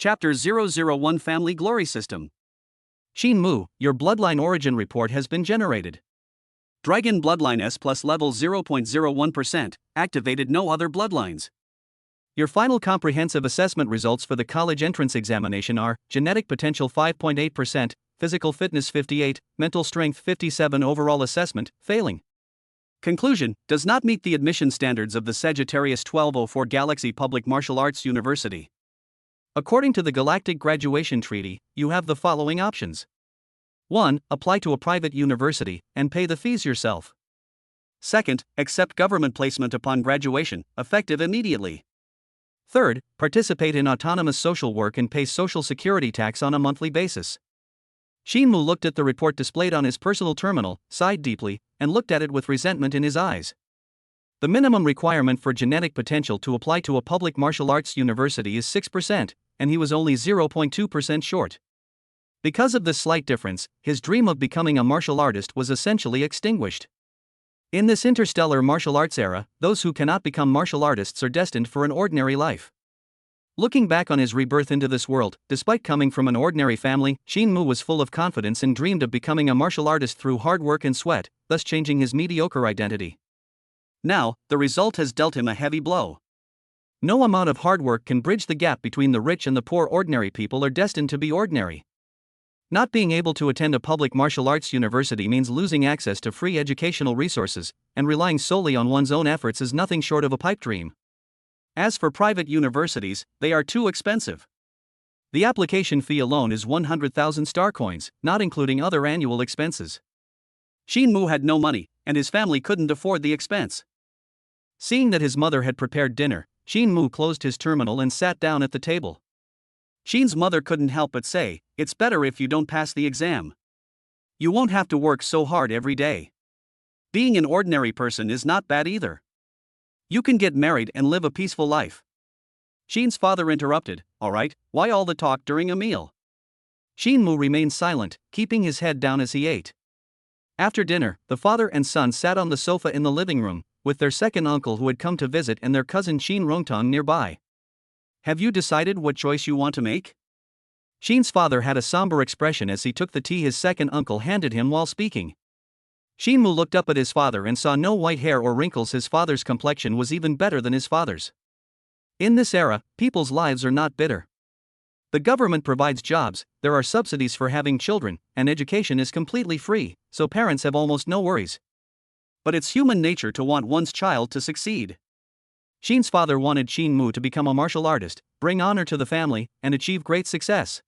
Chapter 001 Family Glory System. Shin Mu, your bloodline origin report has been generated. Dragon Bloodline S plus level 0.01%, activated no other bloodlines. Your final comprehensive assessment results for the college entrance examination are genetic potential 5.8%, physical fitness 58, mental strength 57, overall assessment, failing. Conclusion: does not meet the admission standards of the Sagittarius 1204 Galaxy Public Martial Arts University. According to the Galactic Graduation Treaty, you have the following options. 1. Apply to a private university and pay the fees yourself. 2. Accept government placement upon graduation, effective immediately. 3. Participate in autonomous social work and pay social security tax on a monthly basis. Shin Mu looked at the report displayed on his personal terminal, sighed deeply, and looked at it with resentment in his eyes. The minimum requirement for genetic potential to apply to a public martial arts university is 6%, and he was only 0.2% short. Because of this slight difference, his dream of becoming a martial artist was essentially extinguished. In this interstellar martial arts era, those who cannot become martial artists are destined for an ordinary life. Looking back on his rebirth into this world, despite coming from an ordinary family, Shin Mu was full of confidence and dreamed of becoming a martial artist through hard work and sweat, thus changing his mediocre identity. Now, the result has dealt him a heavy blow. No amount of hard work can bridge the gap between the rich and the poor. Ordinary people are destined to be ordinary. Not being able to attend a public martial arts university means losing access to free educational resources, and relying solely on one's own efforts is nothing short of a pipe dream. As for private universities, they are too expensive. The application fee alone is 100,000 star coins, not including other annual expenses. Shin Mu had no money, and his family couldn't afford the expense. Seeing that his mother had prepared dinner, Shin Mu closed his terminal and sat down at the table. Shin's mother couldn't help but say, "It's better if you don't pass the exam. You won't have to work so hard every day. Being an ordinary person is not bad either. You can get married and live a peaceful life." Shin's father interrupted, "Alright, why all the talk during a meal?" Shin Mu remained silent, keeping his head down as he ate. After dinner, the father and son sat on the sofa in the living room, with their second uncle who had come to visit and their cousin Shin Rongtong nearby. "Have you decided what choice you want to make?" Shin's father had a somber expression as he took the tea his second uncle handed him while speaking. Shin Mu looked up at his father and saw no white hair or wrinkles. His father's complexion was even better than his father's. In this era, people's lives are not bitter. The government provides jobs, there are subsidies for having children, and education is completely free, so parents have almost no worries. But it's human nature to want one's child to succeed. Shin's father wanted Shin Mu to become a martial artist, bring honor to the family, and achieve great success.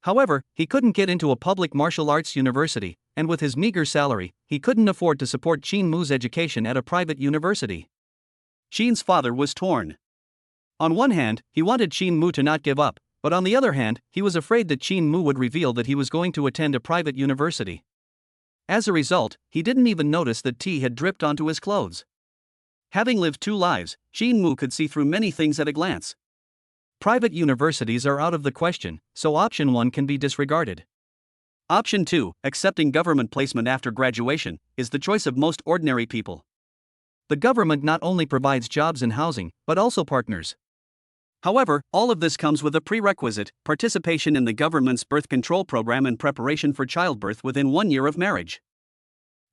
However, he couldn't get into a public martial arts university, and with his meager salary, he couldn't afford to support Shin Mu's education at a private university. Shin's father was torn. On one hand, he wanted Shin Mu to not give up, but on the other hand, he was afraid that Shin Mu would reveal that he was going to attend a private university. As a result, he didn't even notice that tea had dripped onto his clothes. Having lived two lives, Shin Mu could see through many things at a glance. Private universities are out of the question, so option 1 can be disregarded. Option 2, accepting government placement after graduation, is the choice of most ordinary people. The government not only provides jobs and housing, but also partners. However, all of this comes with a prerequisite: participation in the government's birth control program and preparation for childbirth within 1 year of marriage.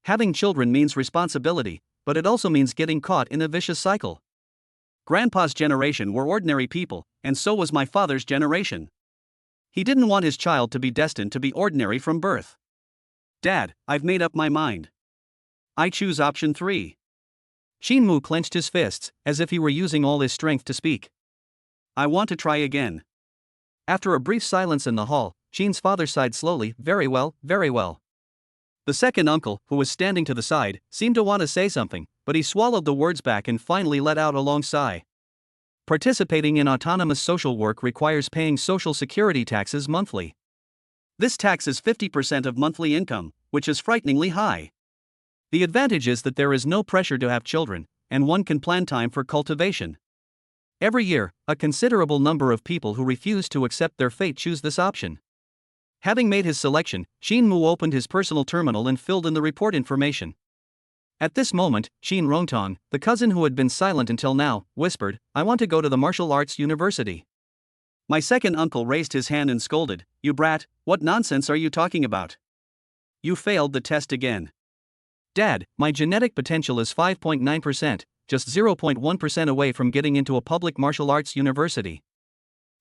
Having children means responsibility, but it also means getting caught in a vicious cycle. Grandpa's generation were ordinary people, and so was my father's generation. He didn't want his child to be destined to be ordinary from birth. "Dad, I've made up my mind. I choose option 3. Shin Mu clenched his fists, as if he were using all his strength to speak. "I want to try again." After a brief silence in the hall, Shin's father sighed slowly, "Very well, very well." The second uncle, who was standing to the side, seemed to want to say something, but he swallowed the words back and finally let out a long sigh. Participating in autonomous social work requires paying social security taxes monthly. This tax is 50% of monthly income, which is frighteningly high. The advantage is that there is no pressure to have children, and one can plan time for cultivation. Every year, a considerable number of people who refuse to accept their fate choose this option. Having made his selection, Shin Mu opened his personal terminal and filled in the report information. At this moment, Shin Rongtong, the cousin who had been silent until now, whispered, "I want to go to the martial arts university." My second uncle raised his hand and scolded, "You brat, what nonsense are you talking about? You failed the test again." Dad, my genetic potential is 5.9%, just 0.1% away from getting into a public martial arts university.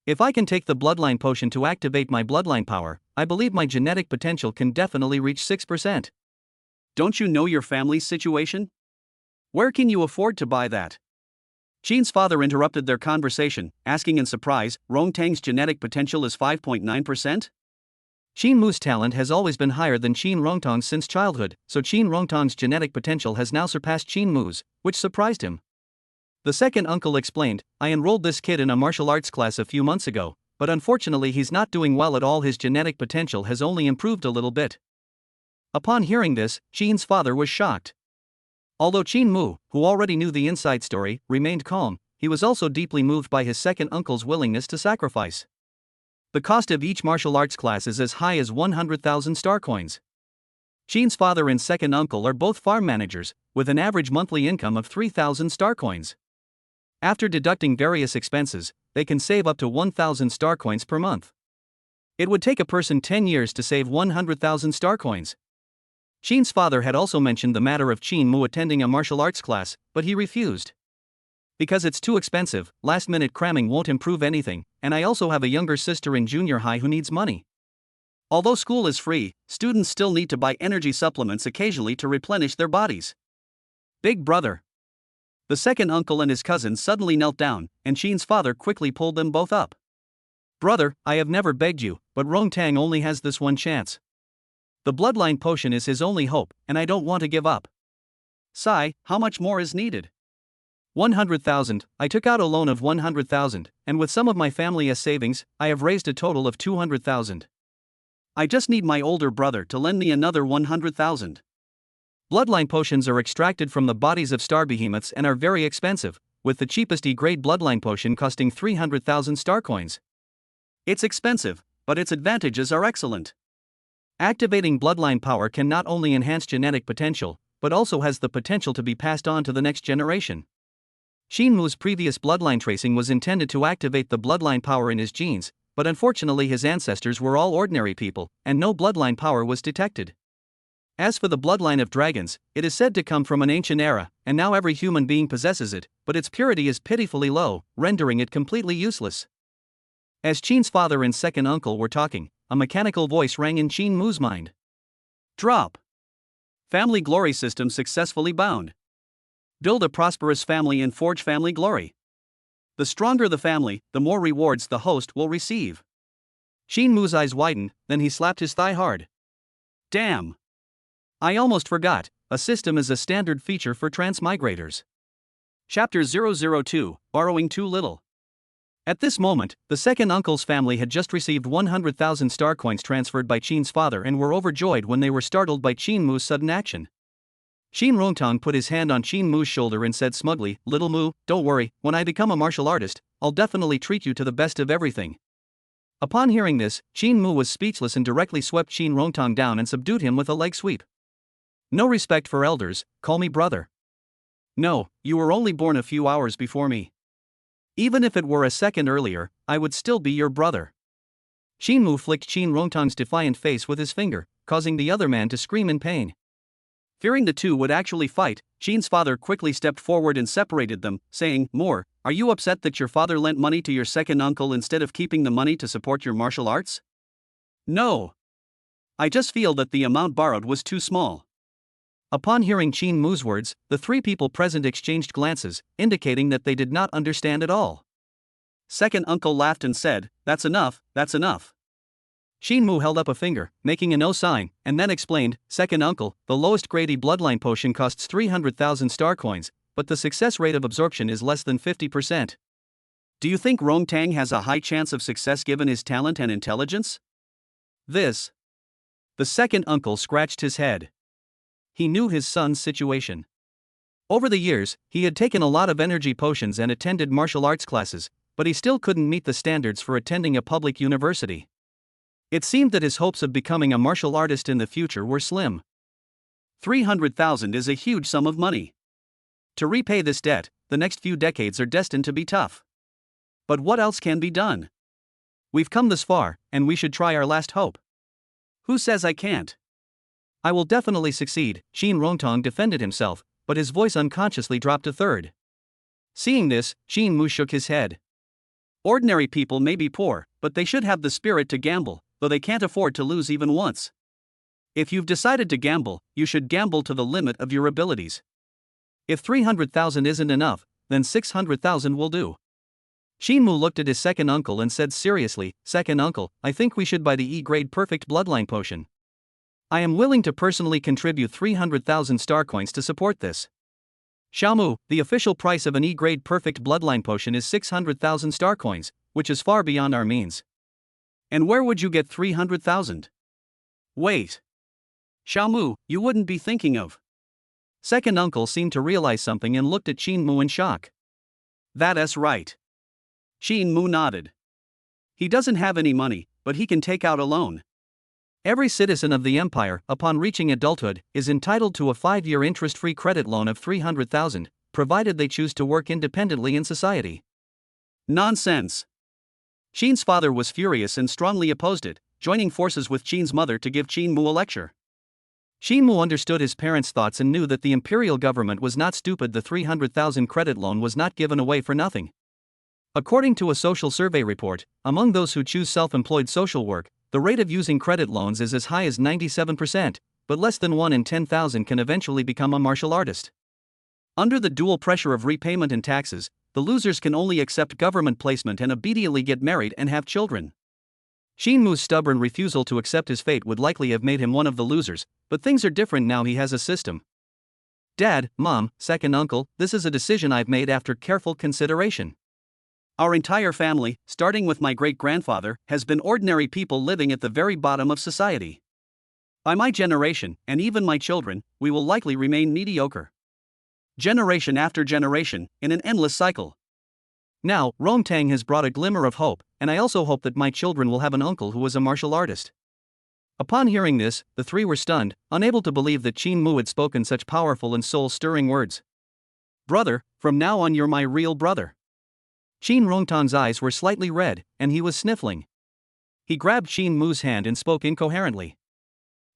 If I can take the bloodline potion to activate my bloodline power, I believe my genetic potential can definitely reach 6%. Don't you know your family's situation? Where can you afford to buy that? Qin's father interrupted their conversation, asking in surprise, Rongtang's genetic potential is 5.9%? Qin Mu's talent has always been higher than Qin Rongtang's since childhood, so Qin Rongtang's genetic potential has now surpassed Qin Mu's, which surprised him. The second uncle explained, "I enrolled this kid in a martial arts class a few months ago, but unfortunately he's not doing well at all. His genetic potential has only improved a little bit." Upon hearing this, Qin's father was shocked. Although Qin Mu, who already knew the inside story, remained calm, he was also deeply moved by his second uncle's willingness to sacrifice. The cost of each martial arts class is as high as 100,000 star coins. Qin's father and second uncle are both farm managers, with an average monthly income of 3,000 star coins. After deducting various expenses, they can save up to 1,000 star coins per month. It would take a person 10 years to save 100,000 star coins. Qin's father had also mentioned the matter of Qin Mu attending a martial arts class, but he refused. "Because it's too expensive, last-minute cramming won't improve anything, and I also have a younger sister in junior high who needs money." Although school is free, students still need to buy energy supplements occasionally to replenish their bodies. Big brother. The second uncle and his cousin suddenly knelt down, and Qin's father quickly pulled them both up. "Brother, I have never begged you, but Rongtang only has this one chance. The bloodline potion is his only hope, and I don't want to give up." "Sai, how much more is needed?" 100,000, I took out a loan of 100,000, and with some of my family's savings, I have raised a total of 200,000. I just need my older brother to lend me another 100,000. Bloodline potions are extracted from the bodies of star behemoths and are very expensive, with the cheapest E-grade bloodline potion costing 300,000 star coins. It's expensive, but its advantages are excellent. Activating bloodline power can not only enhance genetic potential, but also has the potential to be passed on to the next generation. Qin Mu's previous bloodline tracing was intended to activate the bloodline power in his genes, but unfortunately his ancestors were all ordinary people, and no bloodline power was detected. As for the bloodline of dragons, it is said to come from an ancient era, and now every human being possesses it, but its purity is pitifully low, rendering it completely useless. As Qin's father and second uncle were talking, a mechanical voice rang in Qin Mu's mind. "Drop. Family glory system successfully bound. Build a prosperous family and forge family glory. The stronger the family, the more rewards the host will receive." Qin Mu's eyes widened, then he slapped his thigh hard. "Damn! I almost forgot, a system is a standard feature for transmigrators." Chapter 002, Borrowing Too Little. At this moment, the second uncle's family had just received 100,000 star coins transferred by Qin's father and were overjoyed when they were startled by Qin Mu's sudden action. Qin Rongtang put his hand on Qin Mu's shoulder and said smugly, "Little Mu, don't worry, when I become a martial artist, I'll definitely treat you to the best of everything." Upon hearing this, Qin Mu was speechless and directly swept Qin Rongtang down and subdued him with a leg sweep. "No respect for elders, call me brother. No, you were only born a few hours before me. Even if it were a second earlier, I would still be your brother." Qin Mu flicked Qin Rongtang's defiant face with his finger, causing the other man to scream in pain. Fearing the two would actually fight, Qin's father quickly stepped forward and separated them, saying, "More, are you upset that your father lent money to your second uncle instead of keeping the money to support your martial arts?" "No. I just feel that the amount borrowed was too small." Upon hearing Qin Mu's words, the three people present exchanged glances, indicating that they did not understand at all. Second uncle laughed and said, "That's enough, that's enough." Qin Mu held up a finger, making a no sign, and then explained, "Second uncle, the lowest grade bloodline potion costs 300,000 star coins, but the success rate of absorption is less than 50%. Do you think Rongtang has a high chance of success given his talent and intelligence?" The second uncle scratched his head. He knew his son's situation. Over the years, he had taken a lot of energy potions and attended martial arts classes, but he still couldn't meet the standards for attending a public university. It seemed that his hopes of becoming a martial artist in the future were slim. 300,000 is a huge sum of money. To repay this debt, the next few decades are destined to be tough. But what else can be done? We've come this far, and we should try our last hope. Who says I can't? I will definitely succeed, Shin Rongtong defended himself, but his voice unconsciously dropped to third. Seeing this, Shin Mu shook his head. Ordinary people may be poor, but they should have the spirit to gamble, though they can't afford to lose even once. If you've decided to gamble, you should gamble to the limit of your abilities. If 300,000 isn't enough, then 600,000 will do. Shin Mu looked at his second uncle and said seriously, "Second uncle, I think we should buy the E-grade perfect bloodline potion. I am willing to personally contribute 300,000 star coins to support this." Xiaomu, the official price of an E-grade perfect bloodline potion is 600,000 star coins, which is far beyond our means. And where would you get 300,000? Wait. Xiaomu, you wouldn't be thinking of. Second uncle seemed to realize something and looked at Shin Mu in shock. That's right. Shin Mu nodded. He doesn't have any money, but he can take out a loan. Every citizen of the empire, upon reaching adulthood, is entitled to a 5-year interest-free credit loan of 300,000, provided they choose to work independently in society. Nonsense. Shin's father was furious and strongly opposed it, joining forces with Shin's mother to give Shin Mu a lecture. Shin Mu understood his parents' thoughts and knew that the imperial government was not stupid. The 300,000 credit loan was not given away for nothing. According to a social survey report, among those who choose self-employed social work, the rate of using credit loans is as high as 97%, but less than 1 in 10,000 can eventually become a martial artist. Under the dual pressure of repayment and taxes, the losers can only accept government placement and immediately get married and have children. Shin Mu's stubborn refusal to accept his fate would likely have made him one of the losers, but things are different now. He has a system. Dad, Mom, second uncle, this is a decision I've made after careful consideration. Our entire family, starting with my great-grandfather, has been ordinary people living at the very bottom of society. By my generation, and even my children, we will likely remain mediocre. Generation after generation, in an endless cycle. Now, Rongtang has brought a glimmer of hope, and I also hope that my children will have an uncle who is a martial artist. Upon hearing this, the three were stunned, unable to believe that Shin Mu had spoken such powerful and soul-stirring words. Brother, from now on you're my real brother. Shin Rongtang's eyes were slightly red, and he was sniffling. He grabbed Shin Mu's hand and spoke incoherently.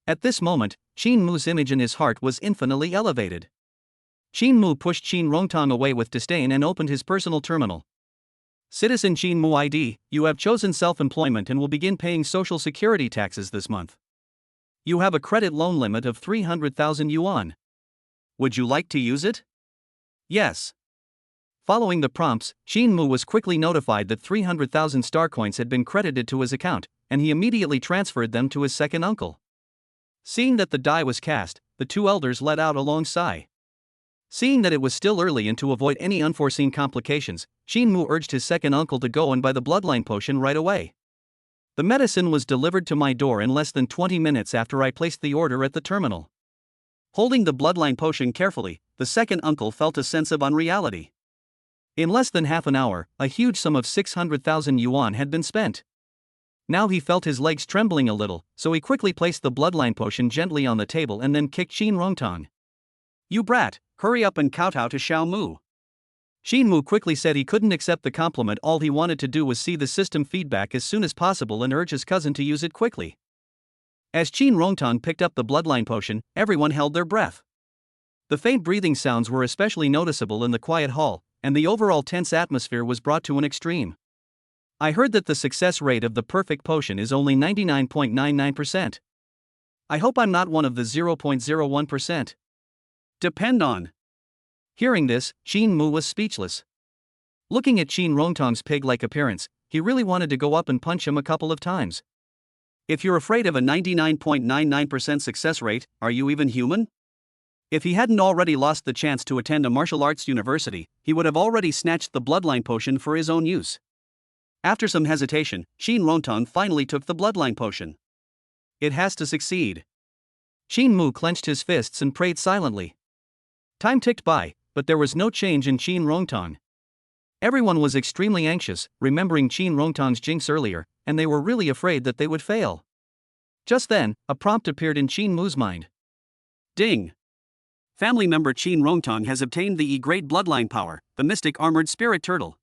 At this moment, Shin Mu's image in his heart was infinitely elevated. Shin Mu pushed Shin Rongtang away with disdain and opened his personal terminal. Citizen Shin Mu ID, you have chosen self-employment and will begin paying social security taxes this month. You have a credit loan limit of 300,000 yuan. Would you like to use it? Yes. Following the prompts, Shin Mu was quickly notified that 300,000 star coins had been credited to his account, and he immediately transferred them to his second uncle. Seeing that the die was cast, the two elders let out a long sigh. Seeing that it was still early and to avoid any unforeseen complications, Shin Mu urged his second uncle to go and buy the bloodline potion right away. The medicine was delivered to my door in less than 20 minutes after I placed the order at the terminal. Holding the bloodline potion carefully, the second uncle felt a sense of unreality. In less than half an hour, a huge sum of 600,000 yuan had been spent. Now he felt his legs trembling a little, so he quickly placed the bloodline potion gently on the table and then kicked Shin Rongtang. You brat, hurry up and kowtow to Xiaomu. Shin Mu quickly said he couldn't accept the compliment. All he wanted to do was see the system feedback as soon as possible and urge his cousin to use it quickly. As Shin Rongtang picked up the bloodline potion, everyone held their breath. The faint breathing sounds were especially noticeable in the quiet hall, and the overall tense atmosphere was brought to an extreme. I heard that the success rate of the perfect potion is only 99.99%. I hope I'm not one of the 0.01%. Depend on. Hearing this, Shin Mu was speechless. Looking at Shin Rongtang's pig-like appearance, he really wanted to go up and punch him a couple of times. If you're afraid of a 99.99% success rate, are you even human? If he hadn't already lost the chance to attend a martial arts university, he would have already snatched the bloodline potion for his own use. After some hesitation, Shin Rongtang finally took the bloodline potion. It has to succeed. Shin Mu clenched his fists and prayed silently. Time ticked by, but there was no change in Shin Rongtang. Everyone was extremely anxious, remembering Shin Rongtang's jinx earlier, and they were really afraid that they would fail. Just then, a prompt appeared in Shin Mu's mind. Ding! Family member Shin Rongtang has obtained the E-grade bloodline power, the mystic armored spirit turtle.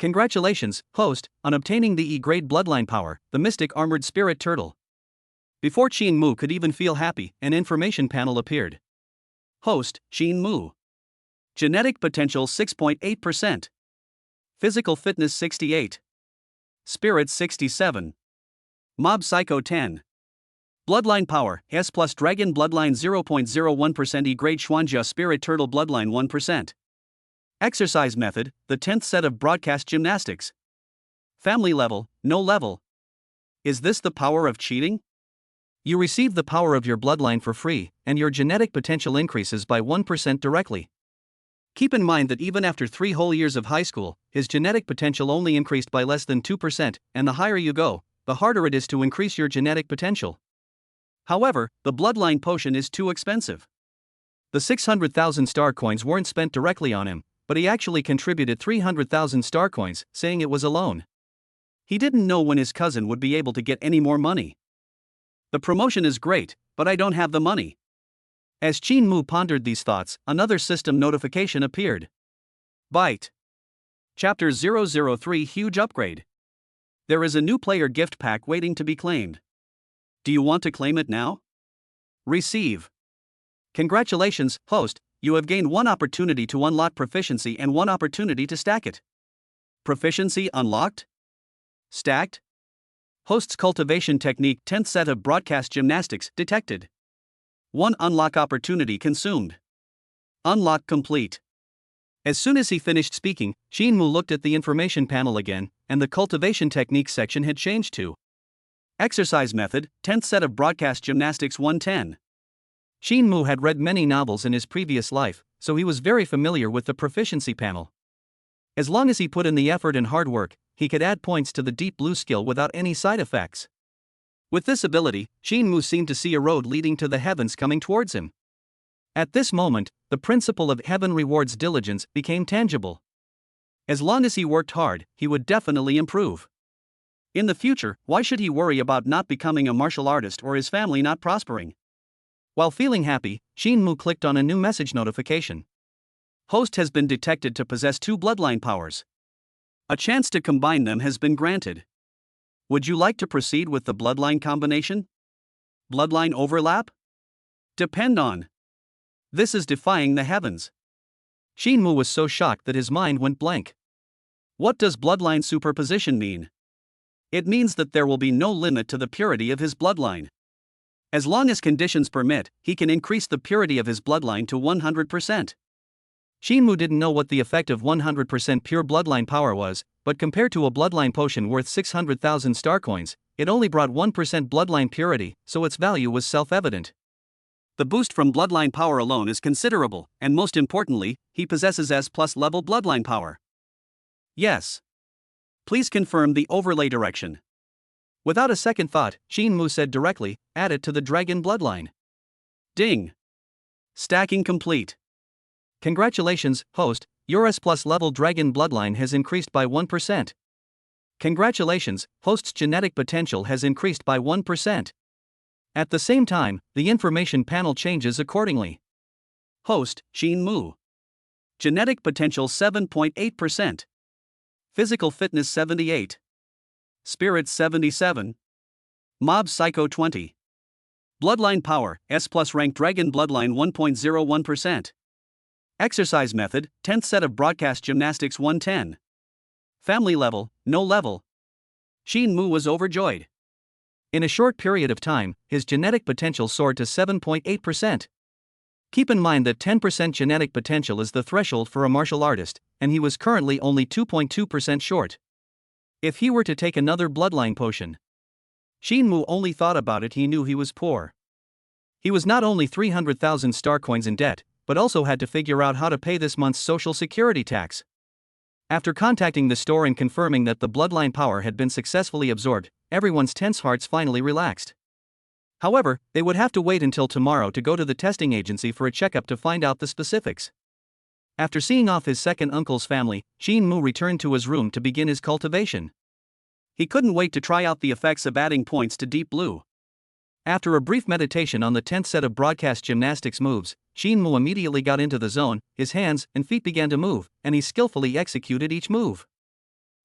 Congratulations, host, on obtaining the E-grade bloodline power, the Mystic Armored Spirit Turtle. Before Qin Mu could even feel happy, an information panel appeared. Host, Qin Mu. Genetic potential 6.8%. Physical fitness 68. Spirit 67. Mob Psycho 10. Bloodline power, S plus Dragon Bloodline 0.01%. E-grade Xuanjia Spirit Turtle Bloodline 1%. Exercise method, the 10th set of broadcast gymnastics. Family level, no level. Is this the power of cheating? You receive the power of your bloodline for free, and your genetic potential increases by 1% directly. Keep in mind that even after 3 whole years of high school, his genetic potential only increased by less than 2%, and the higher you go, the harder it is to increase your genetic potential. However, the bloodline potion is too expensive. The 600,000 star coins weren't spent directly on him, but he actually contributed 300,000 star coins, saying it was a loan. He didn't know when his cousin would be able to get any more money. The promotion is great, but I don't have the money. As Qin Mu pondered these thoughts, another system notification appeared. Byte. Chapter 003 Huge Upgrade. There is a new player gift pack waiting to be claimed. Do you want to claim it now? Receive. Congratulations, host, you have gained 1 opportunity to unlock proficiency and 1 opportunity to stack it. Proficiency unlocked? Stacked? Host's cultivation technique 10th set of broadcast gymnastics detected. 1 unlock opportunity consumed. Unlock complete. As soon as he finished speaking, Qin Mu looked at the information panel again, and the cultivation techniques section had changed to exercise method, 10th set of broadcast gymnastics 110. Qin Mu had read many novels in his previous life, so he was very familiar with the proficiency panel. As long as he put in the effort and hard work, he could add points to the Deep Blue skill without any side effects. With this ability, Qin Mu seemed to see a road leading to the heavens coming towards him. At this moment, the principle of heaven rewards diligence became tangible. As long as he worked hard, he would definitely improve. In the future, why should he worry about not becoming a martial artist or his family not prospering? While feeling happy, Qin Mu clicked on a new message notification. Host has been detected to possess 2 bloodline powers. A chance to combine them has been granted. Would you like to proceed with the bloodline combination? Bloodline overlap? Depend on. This is defying the heavens. Qin Mu was so shocked that his mind went blank. What does bloodline superposition mean? It means that there will be no limit to the purity of his bloodline. As long as conditions permit, he can increase the purity of his bloodline to 100%. Qin Mu didn't know what the effect of 100% pure bloodline power was, but compared to a bloodline potion worth 600,000 star coins, it only brought 1% bloodline purity, so its value was self-evident. The boost from bloodline power alone is considerable, and most importantly, he possesses S+ level bloodline power. Yes. Please confirm the overlay direction. Without a second thought, Qin Mu said directly, add it to the dragon bloodline. Ding. Stacking complete. Congratulations, host, your S+ level dragon bloodline has increased by 1%. Congratulations, host's genetic potential has increased by 1%. At the same time, the information panel changes accordingly. Host, Qin Mu. Genetic potential 7.8%. Physical fitness 78. Spirit 77. Mob Psycho 20. Bloodline power, S+ rank dragon bloodline 1.01%. Exercise method, 10th set of broadcast gymnastics 110. Family level, no level. Qin Mu was overjoyed. In a short period of time, his genetic potential soared to 7.8%. Keep in mind that 10% genetic potential is the threshold for a martial artist, and he was currently only 2.2% short. If he were to take another bloodline potion. Qin Mu only thought about it, he knew he was poor. He was not only 300,000 star coins in debt, but also had to figure out how to pay this month's social security tax. After contacting the store and confirming that the bloodline power had been successfully absorbed, everyone's tense hearts finally relaxed. However, they would have to wait until tomorrow to go to the testing agency for a checkup to find out the specifics. After seeing off his second uncle's family, Qin Mu returned to his room to begin his cultivation. He couldn't wait to try out the effects of adding points to Deep Blue. After a brief meditation on the 10th set of broadcast gymnastics moves, Qin Mu immediately got into the zone, his hands and feet began to move, and he skillfully executed each move.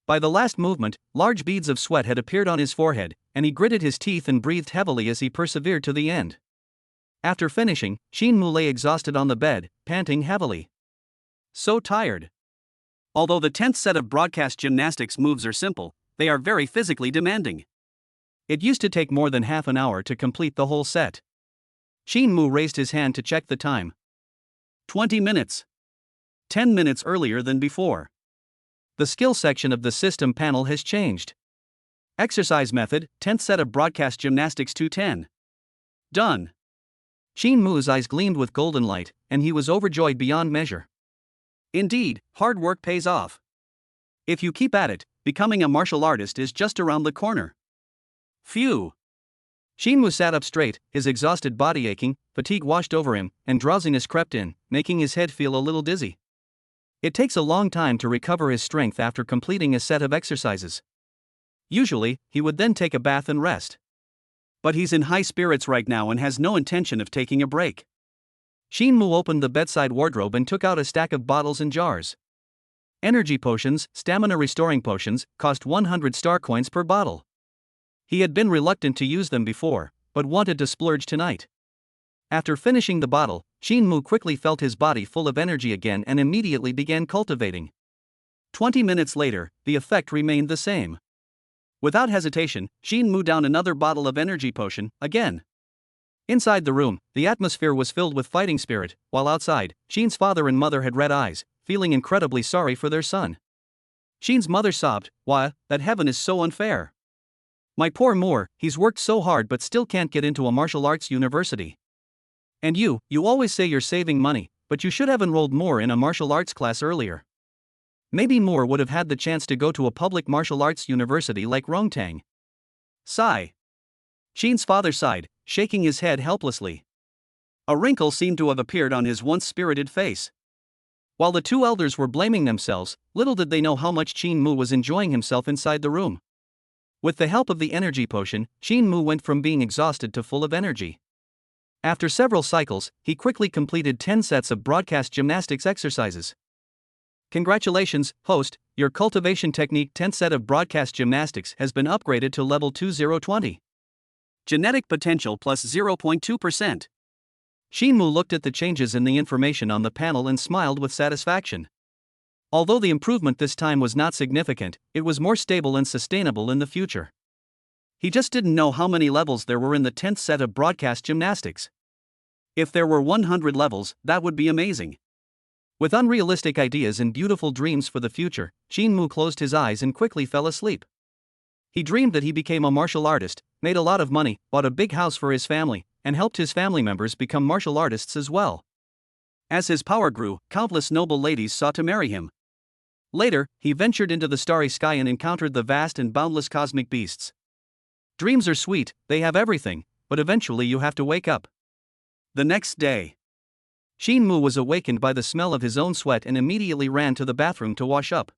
By the last movement, large beads of sweat had appeared on his forehead, and he gritted his teeth and breathed heavily as he persevered to the end. After finishing, Shinmu lay exhausted on the bed, panting heavily. So tired. Although the 10th set of broadcast gymnastics moves are simple, they are very physically demanding. It used to take more than half an hour to complete the whole set. Shinmu raised his hand to check the time. 20 minutes. 10 minutes earlier than before. The skill section of the system panel has changed. Exercise method, 10th set of broadcast gymnastics 210. Done. Shinmu's eyes gleamed with golden light, and he was overjoyed beyond measure. Indeed, hard work pays off. If you keep at it, becoming a martial artist is just around the corner. Phew. Shinmu sat up straight, his exhausted body aching, fatigue washed over him, and drowsiness crept in, making his head feel a little dizzy. It takes a long time to recover his strength after completing a set of exercises. Usually, he would then take a bath and rest. But he's in high spirits right now and has no intention of taking a break. Shinmu opened the bedside wardrobe and took out a stack of bottles and jars. Energy potions, stamina restoring potions, cost 100 star coins per bottle. He had been reluctant to use them before, but wanted to splurge tonight. After finishing the bottle, Shinmu quickly felt his body full of energy again and immediately began cultivating. 20 minutes later, the effect remained the same. Without hesitation, Shinmu downed another bottle of energy potion, again. Inside the room, the atmosphere was filled with fighting spirit, while outside, Shin's father and mother had red eyes, feeling incredibly sorry for their son. Shin's mother sobbed, "Why, that heaven is so unfair. My poor Moore, he's worked so hard but still can't get into a martial arts university. And you always say you're saving money, but you should have enrolled Moore in a martial arts class earlier. Maybe Moore would have had the chance to go to a public martial arts university like Rongtang." Sigh. Shin's father sighed, shaking his head helplessly. A wrinkle seemed to have appeared on his once spirited face. While the two elders were blaming themselves, little did they know how much Shinmu was enjoying himself inside the room. With the help of the energy potion, Shinmu went from being exhausted to full of energy. After several cycles, he quickly completed 10 sets of broadcast gymnastics exercises. Congratulations, host, your cultivation technique 10th set of broadcast gymnastics has been upgraded to level 2020. Genetic potential plus 0.2%. Shinmu looked at the changes in the information on the panel and smiled with satisfaction. Although the improvement this time was not significant, it was more stable and sustainable in the future. He just didn't know how many levels there were in the 10th set of broadcast gymnastics. If there were 100 levels, that would be amazing. With unrealistic ideas and beautiful dreams for the future, Shinmu closed his eyes and quickly fell asleep. He dreamed that he became a martial artist, made a lot of money, bought a big house for his family, and helped his family members become martial artists as well. As his power grew, countless noble ladies sought to marry him. Later, he ventured into the starry sky and encountered the vast and boundless cosmic beasts. Dreams are sweet, they have everything, but eventually you have to wake up. The next day, Shinmu was awakened by the smell of his own sweat and immediately ran to the bathroom to wash up.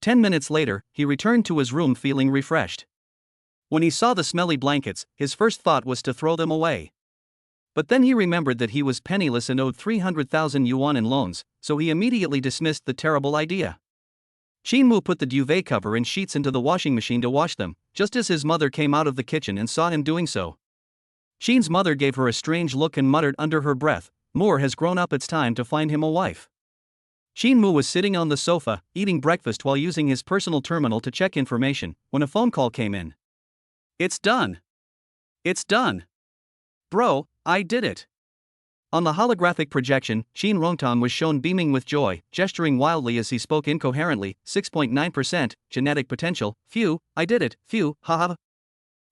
10 minutes later, he returned to his room feeling refreshed. When he saw the smelly blankets, his first thought was to throw them away. But then he remembered that he was penniless and owed 300,000 yuan in loans, so he immediately dismissed the terrible idea. Shinmu put the duvet cover and sheets into the washing machine to wash them, just as his mother came out of the kitchen and saw him doing so. Shin's mother gave her a strange look and muttered under her breath, "Moore has grown up, it's time to find him a wife." Shinmu was sitting on the sofa, eating breakfast while using his personal terminal to check information, when a phone call came in. "It's done. It's done. Bro, I did it." On the holographic projection, Shin Rongtang was shown beaming with joy, gesturing wildly as he spoke incoherently, 6.9%, genetic potential, phew, I did it, phew, haha.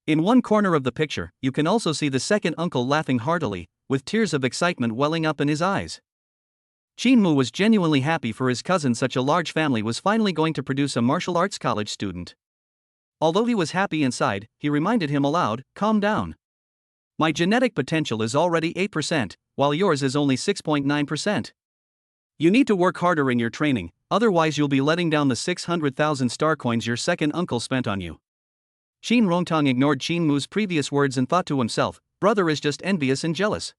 In one corner of the picture, you can also see the second uncle laughing heartily, with tears of excitement welling up in his eyes. Shinmu was genuinely happy for his cousin. Such a large family was finally going to produce a martial arts college student. Although he was happy inside, he reminded him aloud, "Calm down. My genetic potential is already 8%, while yours is only 6.9%. You need to work harder in your training, otherwise you'll be letting down the 600,000 star coins your second uncle spent on you." Shin Rongtang ignored Shinmu's previous words and thought to himself, "Brother is just envious and jealous.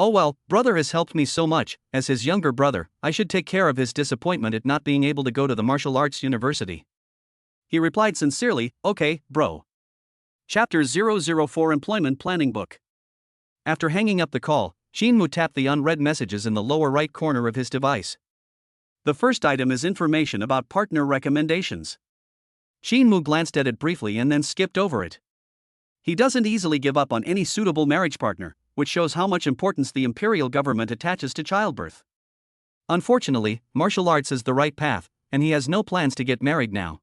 Oh well, brother has helped me so much, as his younger brother, I should take care of his disappointment at not being able to go to the martial arts university." He replied sincerely, "Okay, bro." Chapter 004 Employment Planning Book. After hanging up the call, Shinmu tapped the unread messages in the lower right corner of his device. The first item is information about partner recommendations. Shinmu glanced at it briefly and then skipped over it. He doesn't easily give up on any suitable marriage partner, which shows how much importance the imperial government attaches to childbirth. Unfortunately, martial arts is the right path, and he has no plans to get married now.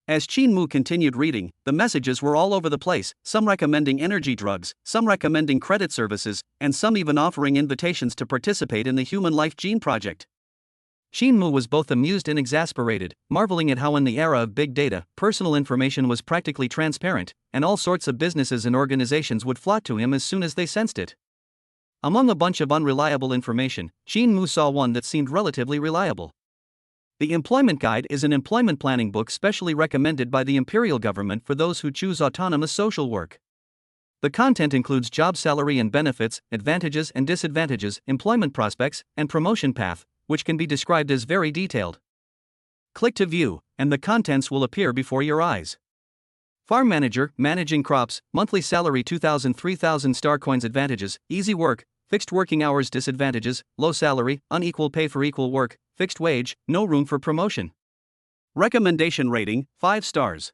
As Chin-Mu continued reading, the messages were all over the place, some recommending energy drugs, some recommending credit services, and some even offering invitations to participate in the Human Life Gene Project. Shinmu was both amused and exasperated, marveling at how in the era of big data, personal information was practically transparent, and all sorts of businesses and organizations would flock to him as soon as they sensed it. Among a bunch of unreliable information, Shinmu saw one that seemed relatively reliable. The Employment Guide is an employment planning book specially recommended by the imperial government for those who choose autonomous social work. The content includes job salary and benefits, advantages and disadvantages, employment prospects, and promotion path, which can be described as very detailed. Click to view, and the contents will appear before your eyes. Farm manager, managing crops, monthly salary 2,000-3,000 star coins. Advantages: easy work, fixed working hours. Disadvantages: low salary, unequal pay for equal work, fixed wage, no room for promotion. Recommendation rating, 5 stars.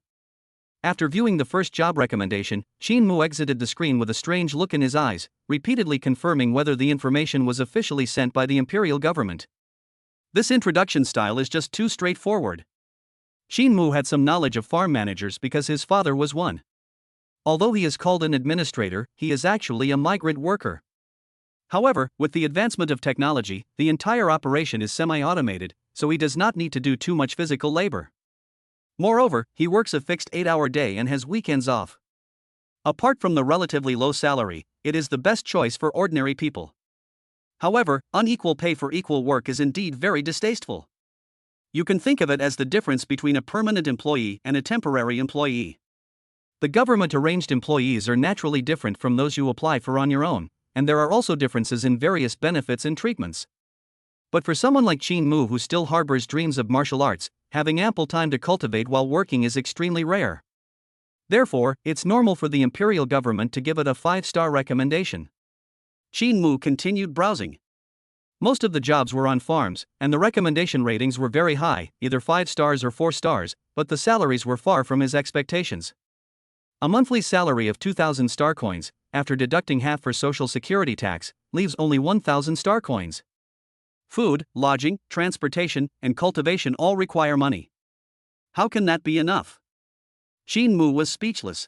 After viewing the first job recommendation, Shinmu exited the screen with a strange look in his eyes, repeatedly confirming whether the information was officially sent by the imperial government. This introduction style is just too straightforward. Shinmu had some knowledge of farm managers because his father was one. Although he is called an administrator, he is actually a migrant worker. However, with the advancement of technology, the entire operation is semi-automated, so he does not need to do too much physical labor. Moreover, he works a fixed 8-hour day and has weekends off. Apart from the relatively low salary, it is the best choice for ordinary people. However, unequal pay for equal work is indeed very distasteful. You can think of it as the difference between a permanent employee and a temporary employee. The government-arranged employees are naturally different from those you apply for on your own, and there are also differences in various benefits and treatments. But for someone like Shinmu who still harbors dreams of martial arts, having ample time to cultivate while working is extremely rare. Therefore, it's normal for the imperial government to give it a 5-star recommendation. Shinmu continued browsing. Most of the jobs were on farms, and the recommendation ratings were very high, either 5 stars or 4 stars, but the salaries were far from his expectations. A monthly salary of 2,000 star coins, after deducting half for social security tax, leaves only 1,000 star coins. Food, lodging, transportation, and cultivation all require money. How can that be enough? Shinmu was speechless.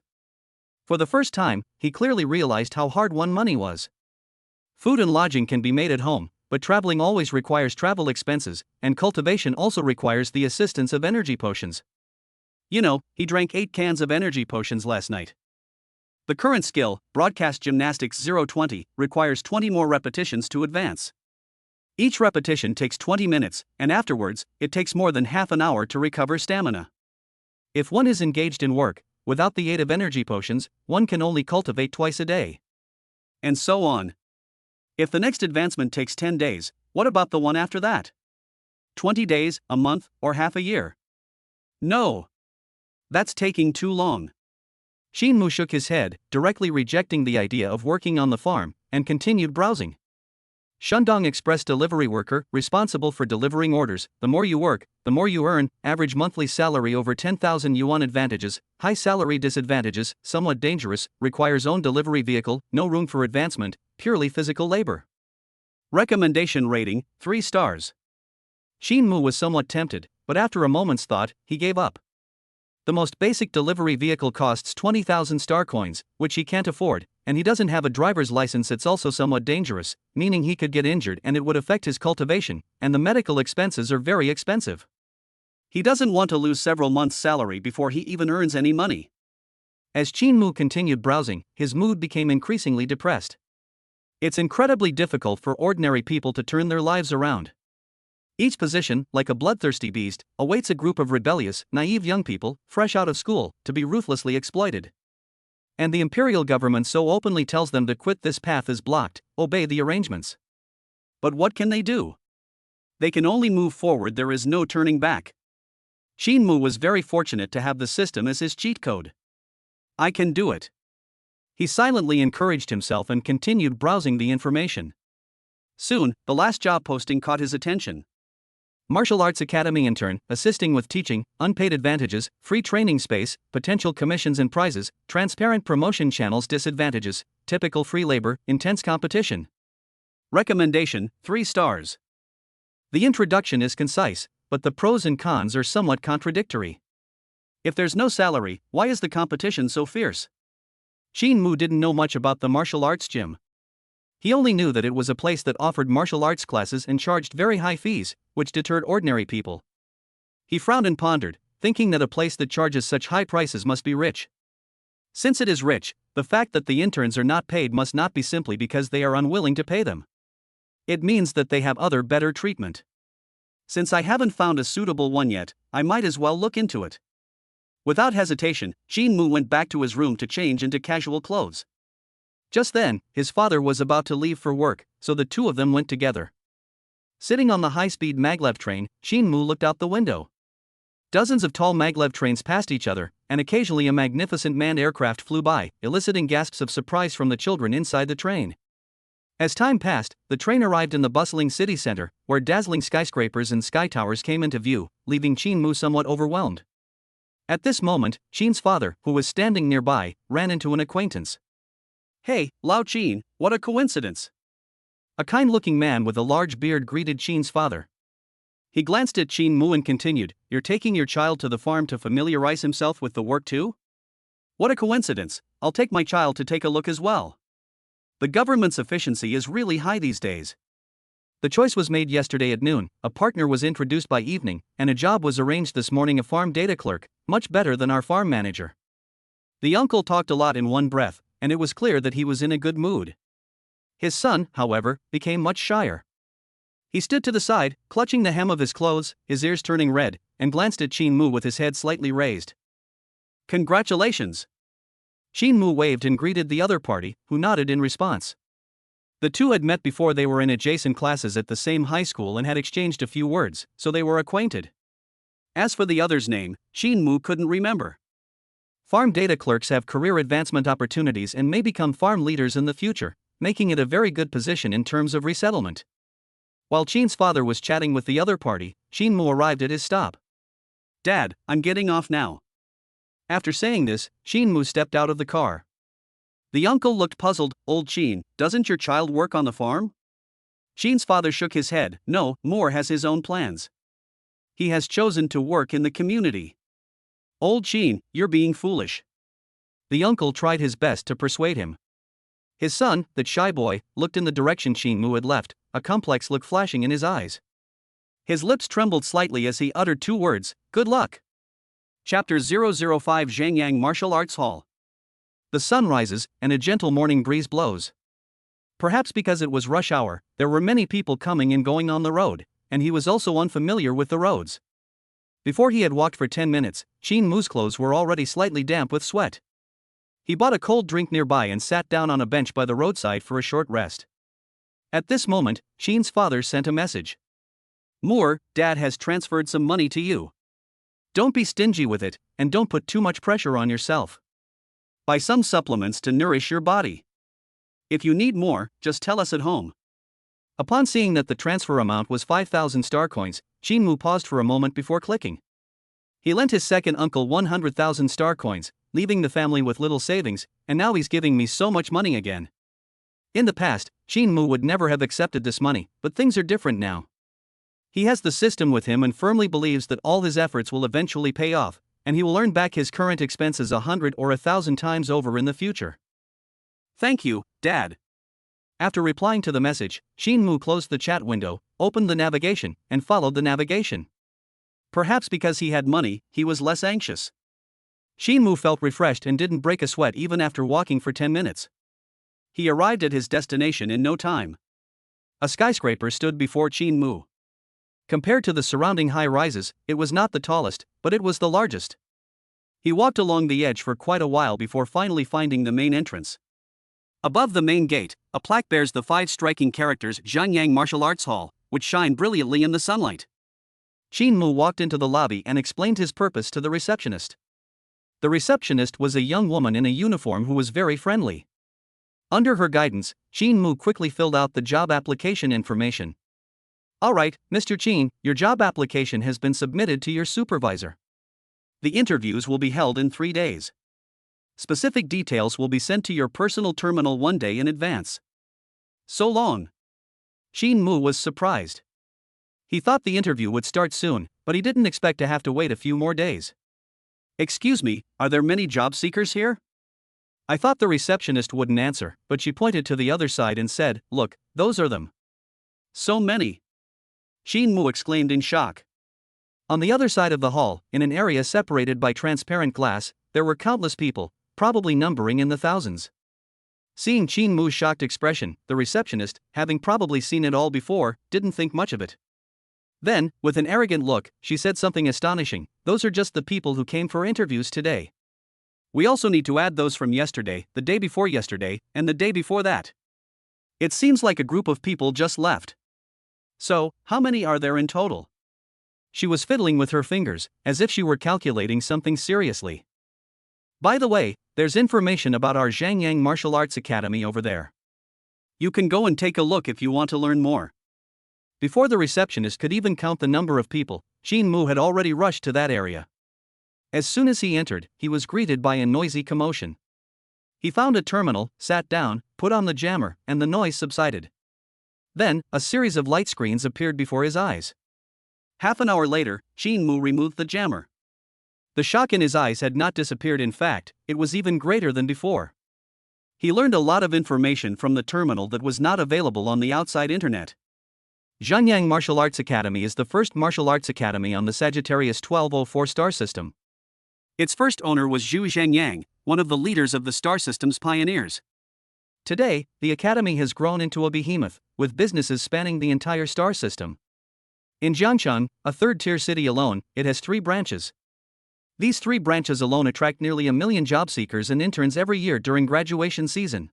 For the first time, he clearly realized how hard won money was. Food and lodging can be made at home, but traveling always requires travel expenses, and cultivation also requires the assistance of energy potions. You know, he drank 8 cans of energy potions last night. The current skill, Broadcast Gymnastics 020, requires 20 more repetitions to advance. Each repetition takes 20 minutes, and afterwards, it takes more than half an hour to recover stamina. If one is engaged in work, without the aid of energy potions, one can only cultivate twice a day. And so on. If the next advancement takes 10 days, what about the one after that? 20 days, a month, or half a year? No. That's taking too long. Shinmu shook his head, directly rejecting the idea of working on the farm, and continued browsing. Shandong Express delivery worker, responsible for delivering orders. The more you work, the more you earn. Average monthly salary over 10,000 yuan. Advantages: high salary. Disadvantages: somewhat dangerous, requires own delivery vehicle, no room for advancement, purely physical labor. Recommendation rating, 3 stars. Shinmu was somewhat tempted, but after a moment's thought, he gave up. The most basic delivery vehicle costs 20,000 star coins, which he can't afford, and he doesn't have a driver's license. It's also somewhat dangerous, meaning he could get injured and it would affect his cultivation, and the medical expenses are very expensive. He doesn't want to lose several months' salary before he even earns any money. As Shinmu continued browsing, his mood became increasingly depressed. It's incredibly difficult for ordinary people to turn their lives around. Each position, like a bloodthirsty beast, awaits a group of rebellious, naive young people, fresh out of school, to be ruthlessly exploited. And the imperial government so openly tells them to quit. This path is blocked, obey the arrangements. But what can they do? They can only move forward. There is no turning back. Shinmu was very fortunate to have the system as his cheat code. I can do it. He silently encouraged himself and continued browsing the information. Soon, the last job posting caught his attention. Martial Arts Academy intern, assisting with teaching, unpaid advantages, free training space, potential commissions and prizes, transparent promotion channels, disadvantages, typical free labor, intense competition. Recommendation, 3 stars. The introduction is concise, but the pros and cons are somewhat contradictory. If there's no salary, why is the competition so fierce? Shinmu didn't know much about the martial arts gym. He only knew that it was a place that offered martial arts classes and charged very high fees, which deterred ordinary people. He frowned and pondered, thinking that a place that charges such high prices must be rich. Since it is rich, the fact that the interns are not paid must not be simply because they are unwilling to pay them. It means that they have other better treatment. Since I haven't found a suitable one yet, I might as well look into it. Without hesitation, Shinmu went back to his room to change into casual clothes. Just then, his father was about to leave for work, so the two of them went together. Sitting on the high-speed maglev train, Shinmu looked out the window. Dozens of tall maglev trains passed each other, and occasionally a magnificent manned aircraft flew by, eliciting gasps of surprise from the children inside the train. As time passed, the train arrived in the bustling city center, where dazzling skyscrapers and sky towers came into view, leaving Shinmu somewhat overwhelmed. At this moment, Shin's father, who was standing nearby, ran into an acquaintance. "Hey, Lao Chin, what a coincidence!" A kind-looking man with a large beard greeted Shin's father. He glanced at Shinmu and continued, "You're taking your child to the farm to familiarize himself with the work too? What a coincidence, I'll take my child to take a look as well. The government's efficiency is really high these days." The choice was made yesterday at noon, a partner was introduced by evening, and a job was arranged this morning, a farm data clerk, much better than our farm manager. The uncle talked a lot in one breath, and it was clear that he was in a good mood. His son, however, became much shyer. He stood to the side, clutching the hem of his clothes, his ears turning red, and glanced at Shinmu with his head slightly raised. "Congratulations!" Shinmu waved and greeted the other party, who nodded in response. The two had met before. They were in adjacent classes at the same high school and had exchanged a few words, so they were acquainted. As for the other's name, Shinmu couldn't remember. Farm data clerks have career advancement opportunities and may become farm leaders in the future, making it a very good position in terms of resettlement. While Shin's father was chatting with the other party, Shinmu arrived at his stop. "Dad, I'm getting off now." After saying this, Shinmu stepped out of the car. The uncle looked puzzled. "Old Shin, doesn't your child work on the farm?" Shin's father shook his head. "No, Moore has his own plans. He has chosen to work in the community." "Old Shin, you're being foolish." The uncle tried his best to persuade him. His son, that shy boy, looked in the direction Shinmu had left, a complex look flashing in his eyes. His lips trembled slightly as he uttered 2 words, "Good luck." Chapter 005 Zhangyang Martial Arts Hall. The sun rises, and a gentle morning breeze blows. Perhaps because it was rush hour, there were many people coming and going on the road, and he was also unfamiliar with the roads. Before he had walked for 10 minutes, Shinmu's clothes were already slightly damp with sweat. He bought a cold drink nearby and sat down on a bench by the roadside for a short rest. At this moment, Shin's father sent a message. "Moore, Dad has transferred some money to you. Don't be stingy with it, and don't put too much pressure on yourself. Buy some supplements to nourish your body. If you need more, just tell us at home." Upon seeing that the transfer amount was 5,000 star coins, Shinmu paused for a moment before clicking. He lent his second uncle 100,000 star coins, leaving the family with little savings, and now he's giving me so much money again. In the past, Shinmu would never have accepted this money, but things are different now. He has the system with him and firmly believes that all his efforts will eventually pay off, and he will earn back his current expenses 100 or 1,000 times over in the future. "Thank you, Dad." After replying to the message, Shinmu closed the chat window, opened the navigation, and followed the navigation. Perhaps because he had money, he was less anxious. Shinmu felt refreshed and didn't break a sweat even after walking for 10 minutes. He arrived at his destination in no time. A skyscraper stood before Shinmu. Compared to the surrounding high rises, it was not the tallest, but it was the largest. He walked along the edge for quite a while before finally finding the main entrance. Above the main gate, a plaque bears the 5 striking characters Zhangyang Martial Arts Hall, which shine brilliantly in the sunlight. Qin Mu walked into the lobby and explained his purpose to the receptionist. The receptionist was a young woman in a uniform who was very friendly. Under her guidance, Qin Mu quickly filled out the job application information. "Alright, Mr. Qin, your job application has been submitted to your supervisor. The interviews will be held in 3 days. Specific details will be sent to your personal terminal 1 day in advance. So long." Qin Mu was surprised. He thought the interview would start soon, but he didn't expect to have to wait a few more days. "Excuse me, are there many job seekers here?" I thought the receptionist wouldn't answer, but she pointed to the other side and said, "Look, those are them." "So many!" Qin Mu exclaimed in shock. On the other side of the hall, in an area separated by transparent glass, there were countless people, probably numbering in the thousands. Seeing Qin Mu's shocked expression, the receptionist, having probably seen it all before, didn't think much of it. Then, with an arrogant look, she said something astonishing: "Those are just the people who came for interviews today. We also need to add those from yesterday, the day before yesterday, and the day before that. It seems like a group of people just left. So, how many are there in total?" She was fiddling with her fingers, as if she were calculating something seriously. "By the way, there's information about our Zhangyang Martial Arts Academy over there. You can go and take a look if you want to learn more." Before the receptionist could even count the number of people, Qin Mu had already rushed to that area. As soon as he entered, he was greeted by a noisy commotion. He found a terminal, sat down, put on the jammer, and the noise subsided. Then, a series of light screens appeared before his eyes. Half an hour later, Qin Mu removed the jammer. The shock in his eyes had not disappeared. In fact, it was even greater than before. He learned a lot of information from the terminal that was not available on the outside internet. Zhangyang Martial Arts Academy is the first martial arts academy on the Sagittarius 1204 star system. Its first owner was Zhu Zhangyang, one of the leaders of the star system's pioneers. Today, the academy has grown into a behemoth, with businesses spanning the entire star system. In Jiangcheng, a third-tier city alone, it has 3 branches. These 3 branches alone attract nearly 1 million job seekers and interns every year during graduation season.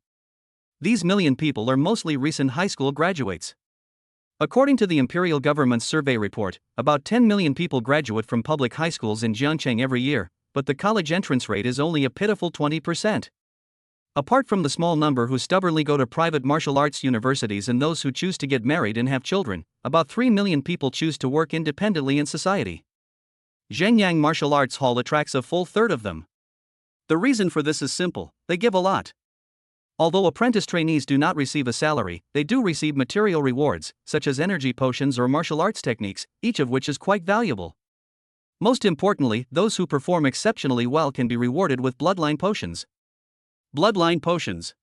These million people are mostly recent high school graduates. According to the imperial government's survey report, about 10 million people graduate from public high schools in Jiangcheng every year, but the college entrance rate is only a pitiful 20%. Apart from the small number who stubbornly go to private martial arts universities and those who choose to get married and have children, about 3 million people choose to work independently in society. Zhangyang Martial Arts Hall attracts a full third of them. The reason for this is simple: they give a lot. Although apprentice trainees do not receive a salary, they do receive material rewards, such as energy potions or martial arts techniques, each of which is quite valuable. Most importantly, those who perform exceptionally well can be rewarded with bloodline potions. Bloodline potions.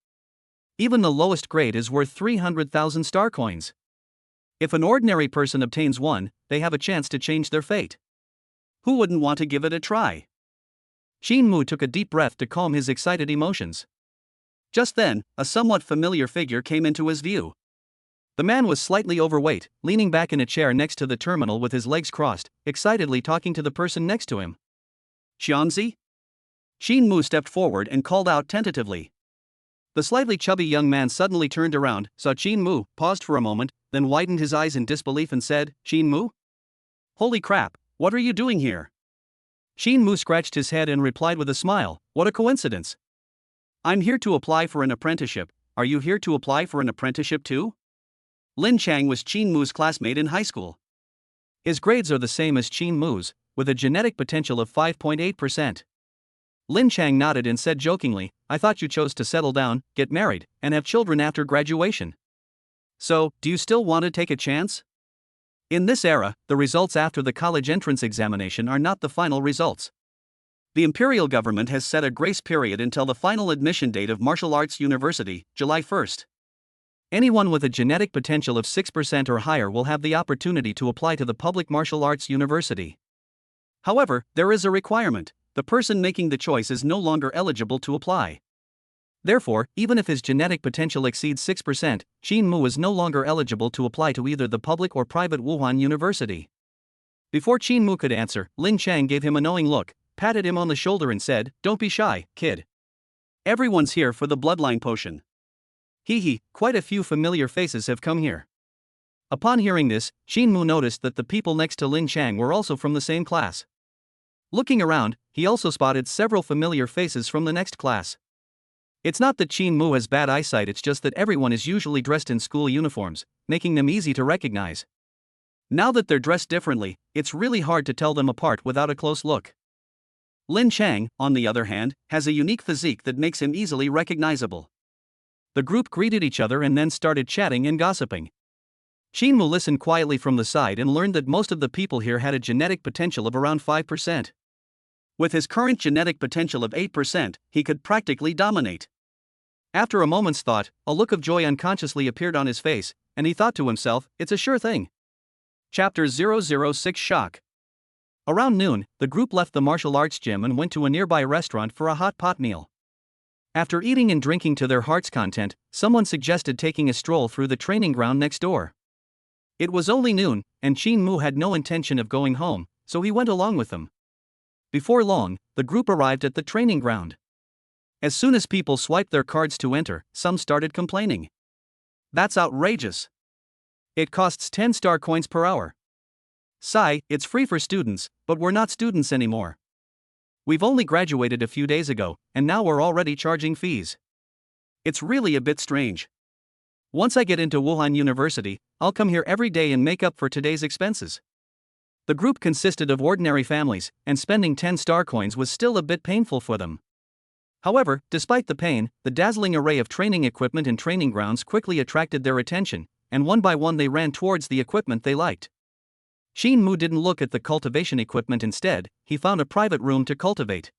Even the lowest grade is worth 300,000 star coins. If an ordinary person obtains one, they have a chance to change their fate. Who wouldn't want to give it a try? Qin Mu took a deep breath to calm his excited emotions. Just then, a somewhat familiar figure came into his view. The man was slightly overweight, leaning back in a chair next to the terminal with his legs crossed, excitedly talking to the person next to him. "Xianzi?" Qin Mu stepped forward and called out tentatively. The slightly chubby young man suddenly turned around, saw Qin Mu, paused for a moment, then widened his eyes in disbelief and said, "Qin Mu? Holy crap, what are you doing here?" Qin Mu scratched his head and replied with a smile, "What a coincidence. I'm here to apply for an apprenticeship. Are you here to apply for an apprenticeship too?" Lin Chang was Qin Mu's classmate in high school. His grades are the same as Qin Mu's, with a genetic potential of 5.8%. Lin Chang nodded and said jokingly, "I thought you chose to settle down, get married, and have children after graduation. So, do you still want to take a chance?" In this era, the results after the college entrance examination are not the final results. The imperial government has set a grace period until the final admission date of Martial Arts University, July 1st. Anyone with a genetic potential of 6% or higher will have the opportunity to apply to the public martial arts university. However, there is a requirement: the person making the choice is no longer eligible to apply. Therefore, even if his genetic potential exceeds 6%, Qin Mu is no longer eligible to apply to either the public or private Wuhan University. Before Qin Mu could answer, Lin Chang gave him a knowing look, patted him on the shoulder and said, "Don't be shy, kid. Everyone's here for the bloodline potion. Hee hee, quite a few familiar faces have come here. Upon hearing this, Shinmu noticed that the people next to Lin Chang were also from the same class. Looking around, he also spotted several familiar faces from the next class. It's not that Shinmu has bad eyesight, it's just that everyone is usually dressed in school uniforms, making them easy to recognize. Now that they're dressed differently, it's really hard to tell them apart without a close look. Lin Chang, on the other hand, has a unique physique that makes him easily recognizable. The group greeted each other and then started chatting and gossiping. Shinmu listened quietly from the side and learned that most of the people here had a genetic potential of around 5%. With his current genetic potential of 8%, he could practically dominate. After a moment's thought, a look of joy unconsciously appeared on his face, and he thought to himself, it's a sure thing. Chapter 006 Shock. Around noon, the group left the martial arts gym and went to a nearby restaurant for a hot pot meal. After eating and drinking to their heart's content, someone suggested taking a stroll through the training ground next door. It was only noon, and Shinmu had no intention of going home, so he went along with them. Before long, the group arrived at the training ground. As soon as people swiped their cards to enter, some started complaining. That's outrageous. It costs 10 star coins per hour. Sigh, it's free for students, but we're not students anymore. We've only graduated a few days ago, and now we're already charging fees. It's really a bit strange. Once I get into Wuhan University, I'll come here every day and make up for today's expenses. The group consisted of ordinary families, and spending 10 star coins was still a bit painful for them. However, despite the pain, the dazzling array of training equipment and training grounds quickly attracted their attention, and one by one they ran towards the equipment they liked. Shinmu didn't look at the cultivation equipment instead, he found a private room to cultivate.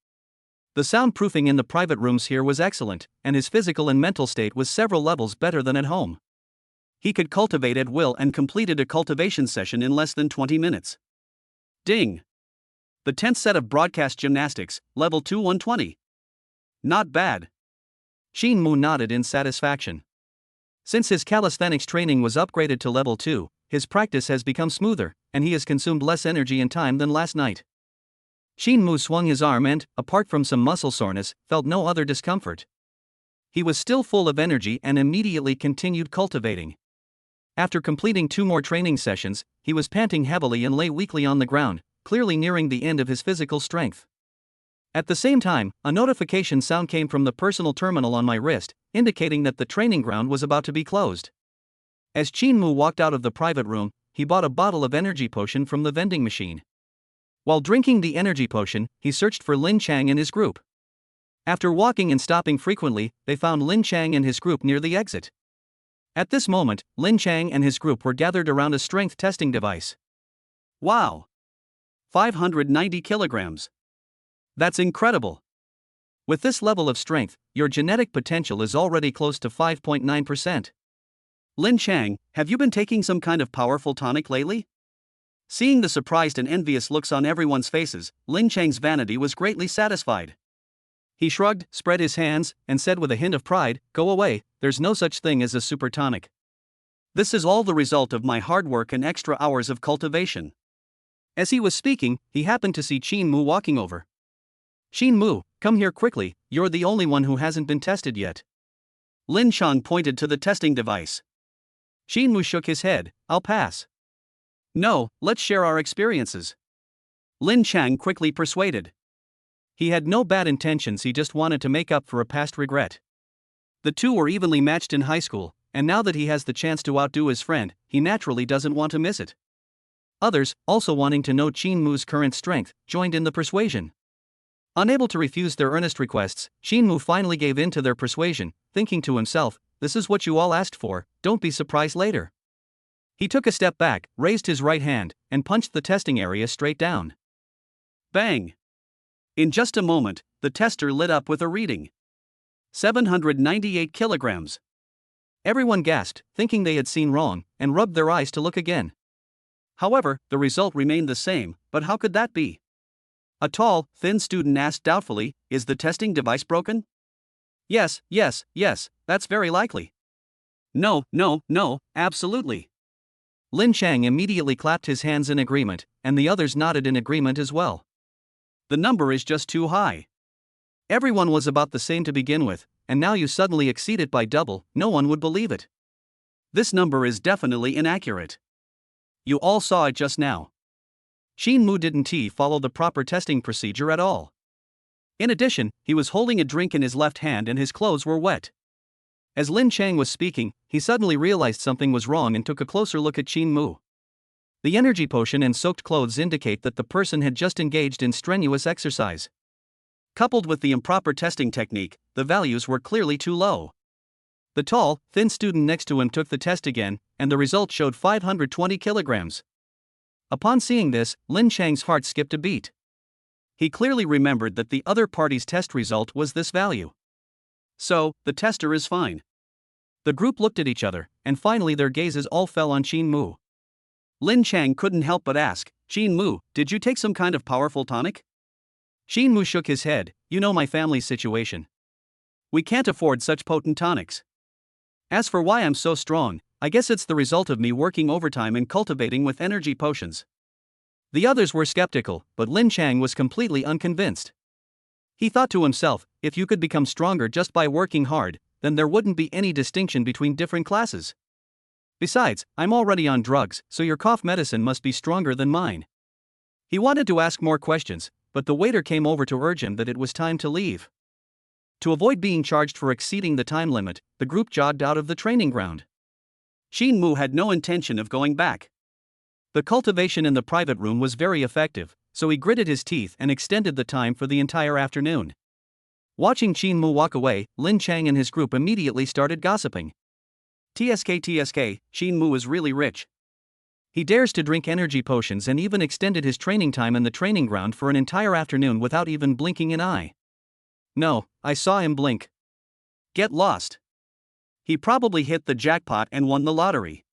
The soundproofing in the private rooms here was excellent, and his physical and mental state was several levels better than at home. He could cultivate at will and completed a cultivation session in less than 20 minutes. Ding! The 10th set of broadcast gymnastics, level 2 120. Not bad. Shinmu nodded in satisfaction. Since his calisthenics training was upgraded to level 2, his practice has become smoother, and he has consumed less energy and time than last night. Shinmu swung his arm and, apart from some muscle soreness, felt no other discomfort. He was still full of energy and immediately continued cultivating. After completing 2 more training sessions, he was panting heavily and lay weakly on the ground, clearly nearing the end of his physical strength. At the same time, a notification sound came from the personal terminal on my wrist, indicating that the training ground was about to be closed. As Shinmu walked out of the private room, he bought a bottle of energy potion from the vending machine. While drinking the energy potion, he searched for Lin Chang and his group. After walking and stopping frequently, they found Lin Chang and his group near the exit. At this moment, Lin Chang and his group were gathered around a strength testing device. Wow! 590 kilograms. That's incredible. With this level of strength, your genetic potential is already close to 5.9%. Lin Chang, have you been taking some kind of powerful tonic lately? Seeing the surprised and envious looks on everyone's faces, Lin Chang's vanity was greatly satisfied. He shrugged, spread his hands, and said with a hint of pride, "Go away, there's no such thing as a super tonic. This is all the result of my hard work and extra hours of cultivation." As he was speaking, he happened to see Shinmu walking over. "Shinmu, come here quickly, you're the only one who hasn't been tested yet." Lin Chang pointed to the testing device. Shinmu shook his head, "I'll pass." "No, let's share our experiences." Lin Chang quickly persuaded. He had no bad intentions, he just wanted to make up for a past regret. The two were evenly matched in high school, and now that he has the chance to outdo his friend, he naturally doesn't want to miss it. Others, also wanting to know Shinmu's current strength, joined in the persuasion. Unable to refuse their earnest requests, Shinmu finally gave in to their persuasion, thinking to himself, "This is what you all asked for, don't be surprised later." He took a step back, raised his right hand, and punched the testing area straight down. Bang! In just a moment, the tester lit up with a reading. 798 kilograms. Everyone gasped, thinking they had seen wrong, and rubbed their eyes to look again. However, the result remained the same, but how could that be? A tall, thin student asked doubtfully, "Is the testing device broken?" Yes, that's very likely." No, absolutely." Lin Chang immediately clapped his hands in agreement, and the others nodded in agreement as well. "The number is just too high. Everyone was about the same to begin with, and now you suddenly exceed it by double, no one would believe it." This number is definitely inaccurate. You all saw it just now. Shin Mu didn't follow the proper testing procedure at all. In addition, he was holding a drink in his left hand and his clothes were wet. As Lin Chang was speaking, he suddenly realized something was wrong and took a closer look at Shin Mu. The energy potion and soaked clothes indicate that the person had just engaged in strenuous exercise. Coupled with the improper testing technique, the values were clearly too low. The tall, thin student next to him took the test again, and the result showed 520 kilograms. Upon seeing this, Lin Chang's heart skipped a beat. He clearly remembered that the other party's test result was this value. So, the tester is fine. The group looked at each other, and finally their gazes all fell on Shin Mu. Lin Chang couldn't help but ask, Shin Mu, did you take some kind of powerful tonic? Shin Mu shook his head, you know my family's situation. We can't afford such potent tonics. As for why I'm so strong, I guess it's the result of me working overtime and cultivating with energy potions. The others were skeptical, but Lin Chang was completely unconvinced. He thought to himself, if you could become stronger just by working hard, then there wouldn't be any distinction between different classes. Besides, I'm already on drugs, so your cough medicine must be stronger than mine. He wanted to ask more questions, but the waiter came over to urge him that it was time to leave. To avoid being charged for exceeding the time limit, the group jogged out of the training ground. Shin Mu had no intention of going back. The cultivation in the private room was very effective, so he gritted his teeth and extended the time for the entire afternoon. Watching Shin Mu walk away, Lin Chang and his group immediately started gossiping. TSK, Shin Mu is really rich. He dares to drink energy potions and even extended his training time in the training ground for an entire afternoon without even blinking an eye. No, I saw him blink. Get lost. He probably hit the jackpot and won the lottery.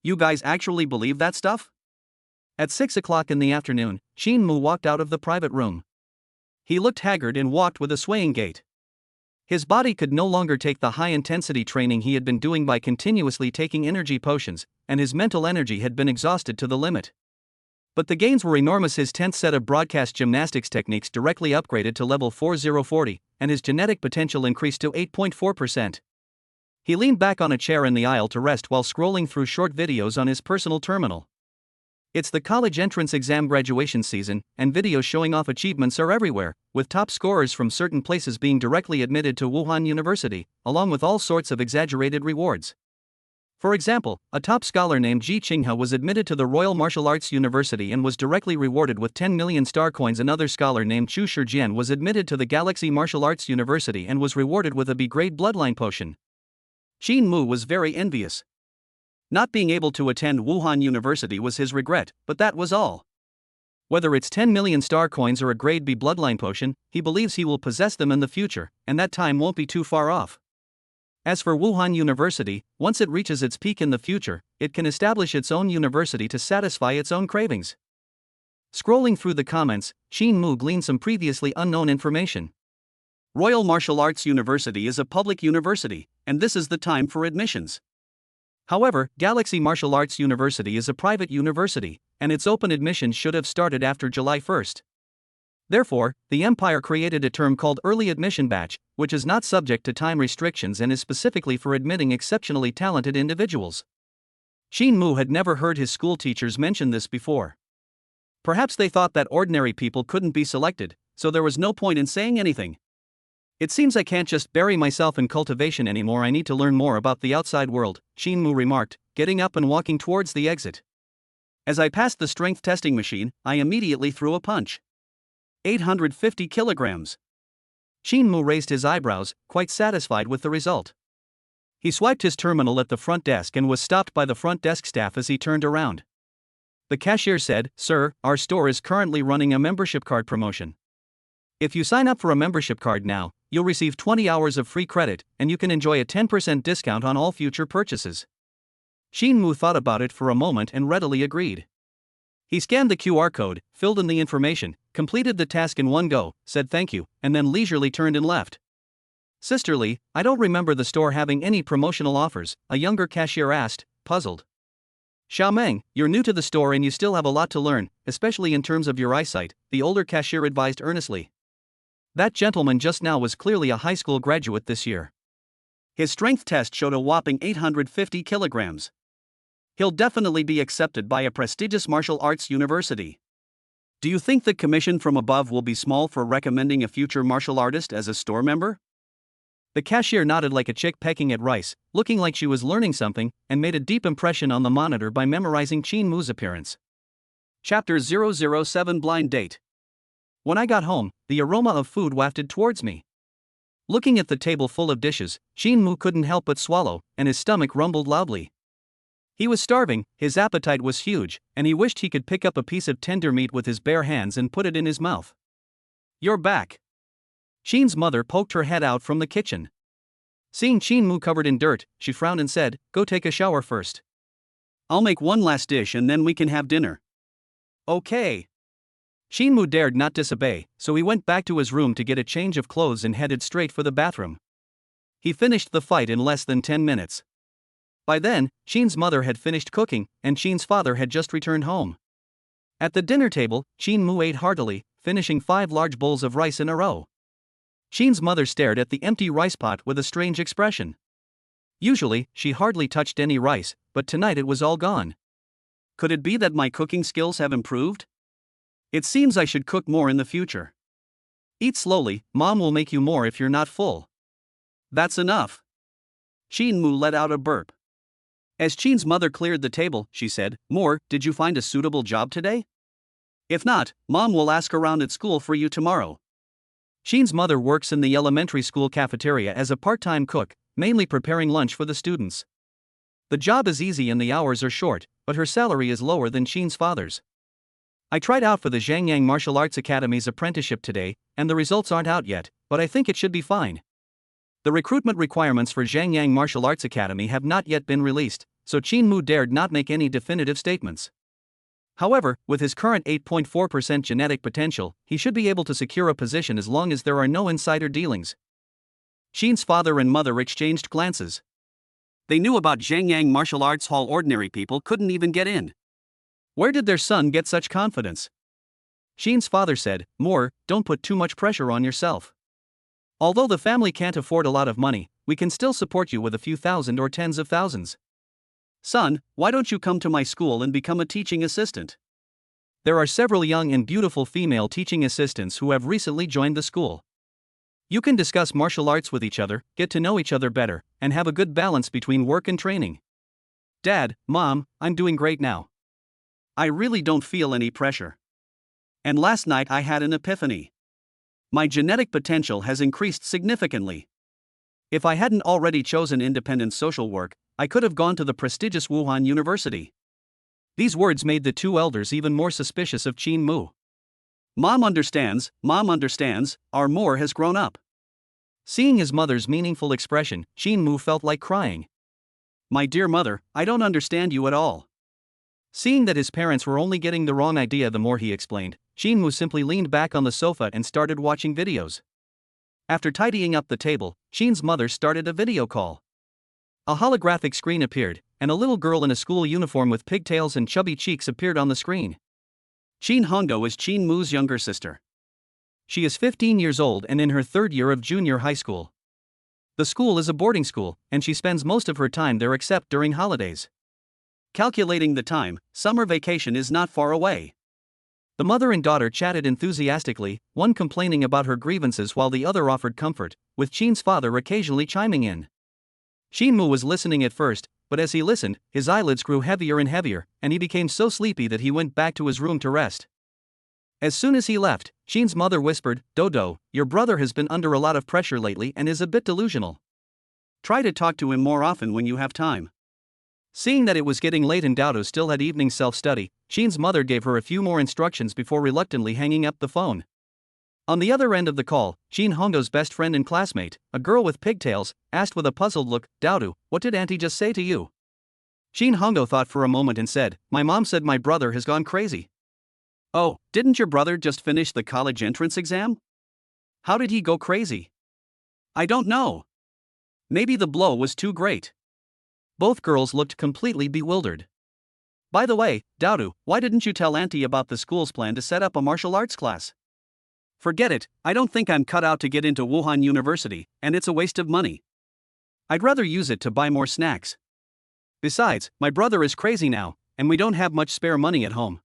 You guys actually believe that stuff? At 6 o'clock in the afternoon, Shin Mu walked out of the private room. He looked haggard and walked with a swaying gait. His body could no longer take the high-intensity training he had been doing by continuously taking energy potions, and his mental energy had been exhausted to the limit. But the gains were enormous. His 10th set of broadcast gymnastics techniques directly upgraded to level 4040, and his genetic potential increased to 8.4%. He leaned back on a chair in the aisle to rest while scrolling through short videos on his personal terminal. It's the college entrance exam graduation season, and videos showing off achievements are everywhere, with top scorers from certain places being directly admitted to Wuhan University, along with all sorts of exaggerated rewards. For example, a top scholar named Ji Qinghe was admitted to the Royal Martial Arts University and was directly rewarded with 10 million star coins. Another scholar named Chu Shijian was admitted to the Galaxy Martial Arts University and was rewarded with a B-grade bloodline potion. Shin Mu was very envious. Not being able to attend Wuhan University was his regret, but that was all. Whether it's 10 million star coins or a grade B bloodline potion, he believes he will possess them in the future, and that time won't be too far off. As for Wuhan University, once it reaches its peak in the future, it can establish its own university to satisfy its own cravings. Scrolling through the comments, Shin Mu gleaned some previously unknown information. Royal Martial Arts University is a public university, and this is the time for admissions. However, Galaxy Martial Arts University is a private university, and its open admissions should have started after July 1st. Therefore, the Empire created a term called Early Admission Batch, which is not subject to time restrictions and is specifically for admitting exceptionally talented individuals. Shin Mu had never heard his school teachers mention this before. Perhaps they thought that ordinary people couldn't be selected, so there was no point in saying anything. It seems I can't just bury myself in cultivation anymore. I need to learn more about the outside world, Shin Mu remarked, getting up and walking towards the exit. As I passed the strength testing machine, I immediately threw a punch. 850 kilograms. Shin Mu raised his eyebrows, quite satisfied with the result. He swiped his terminal at the front desk and was stopped by the front desk staff as he turned around. The cashier said, "Sir, our store is currently running a membership card promotion. If you sign up for a membership card now, you'll receive 20 hours of free credit, and you can enjoy a 10% discount on all future purchases." Shin Mu thought about it for a moment and readily agreed. He scanned the QR code, filled in the information, completed the task in one go, said thank you, and then leisurely turned and left. "Sisterly, I don't remember the store having any promotional offers," a younger cashier asked, puzzled. "Xiaomeng, you're new to the store and you still have a lot to learn, especially in terms of your eyesight," the older cashier advised earnestly. That gentleman just now was clearly a high school graduate this year. His strength test showed a whopping 850 kilograms. He'll definitely be accepted by a prestigious martial arts university. Do you think the commission from above will be small for recommending a future martial artist as a store member? The cashier nodded like a chick pecking at rice, looking like she was learning something, and made a deep impression on the monitor by memorizing Qin Mu's appearance. Chapter 007 Blind Date. When I got home, the aroma of food wafted towards me. Looking at the table full of dishes, Qin Mu couldn't help but swallow, and his stomach rumbled loudly. He was starving, his appetite was huge, and he wished he could pick up a piece of tender meat with his bare hands and put it in his mouth. You're back. Qin's mother poked her head out from the kitchen. Seeing Qin Mu covered in dirt, she frowned and said, "Go take a shower first. I'll make one last dish and then we can have dinner." Okay. Qin Mu dared not disobey, so he went back to his room to get a change of clothes and headed straight for the bathroom. He finished the fight in less than 10 minutes. By then, Qin's mother had finished cooking, and Qin's father had just returned home. At the dinner table, Qin Mu ate heartily, finishing 5 large bowls of rice in a row. Qin's mother stared at the empty rice pot with a strange expression. Usually, she hardly touched any rice, but tonight it was all gone. Could it be that my cooking skills have improved? It seems I should cook more in the future. Eat slowly, Mom will make you more if you're not full. That's enough. Qin Mu let out a burp. As Qin's mother cleared the table, she said, "More, did you find a suitable job today? If not, Mom will ask around at school for you tomorrow." Qin's mother works in the elementary school cafeteria as a part-time cook, mainly preparing lunch for the students. The job is easy and the hours are short, but her salary is lower than Qin's father's. I tried out for the Zhangyang Martial Arts Academy's apprenticeship today, and the results aren't out yet, but I think it should be fine. The recruitment requirements for Zhangyang Martial Arts Academy have not yet been released, so Qin Mu dared not make any definitive statements. However, with his current 8.4% genetic potential, he should be able to secure a position as long as there are no insider dealings. Qin's father and mother exchanged glances. They knew about Zhangyang Martial Arts Hall. Ordinary people couldn't even get in. Where did their son get such confidence? Qin's father said, "More, don't put too much pressure on yourself. Although the family can't afford a lot of money, we can still support you with a few thousand or tens of thousands. Son, why don't you come to my school and become a teaching assistant?" There are several young and beautiful female teaching assistants who have recently joined the school. You can discuss martial arts with each other, get to know each other better, and have a good balance between work and training. Dad, Mom, I'm doing great now. I really don't feel any pressure. And last night I had an epiphany. My genetic potential has increased significantly. If I hadn't already chosen independent social work, I could have gone to the prestigious Wuhan University. These words made the two elders even more suspicious of Qin Mu. Mom understands, our Moore has grown up. Seeing his mother's meaningful expression, Qin Mu felt like crying. My dear mother, I don't understand you at all. Seeing that his parents were only getting the wrong idea the more he explained, Qin Mu simply leaned back on the sofa and started watching videos. After tidying up the table, Qin's mother started a video call. A holographic screen appeared, and a little girl in a school uniform with pigtails and chubby cheeks appeared on the screen. Qin Hongdo is Qin Mu's younger sister. She is 15 years old and in her 3rd year of junior high school. The school is a boarding school, and she spends most of her time there except during holidays. Calculating the time, summer vacation is not far away. The mother and daughter chatted enthusiastically, one complaining about her grievances while the other offered comfort, with Qin's father occasionally chiming in. Qin Mu was listening at first, but as he listened, his eyelids grew heavier and heavier, and he became so sleepy that he went back to his room to rest. As soon as he left, Qin's mother whispered, "Dodo, your brother has been under a lot of pressure lately and is a bit delusional. Try to talk to him more often when you have time." Seeing that it was getting late and Dodo still had evening self-study, Qin's mother gave her a few more instructions before reluctantly hanging up the phone. On the other end of the call, Qin Hongdo's best friend and classmate, a girl with pigtails, asked with a puzzled look, "Dodo, what did Auntie just say to you?" Qin Hongdo thought for a moment and said, "My mom said my brother has gone crazy." "Oh, didn't your brother just finish the college entrance exam? How did he go crazy?" "I don't know. Maybe the blow was too great." Both girls looked completely bewildered. "By the way, Dodo, why didn't you tell Auntie about the school's plan to set up a martial arts class?" "Forget it, I don't think I'm cut out to get into Wuhan University, and it's a waste of money." I'd rather use it to buy more snacks. Besides, my brother is crazy now, and we don't have much spare money at home.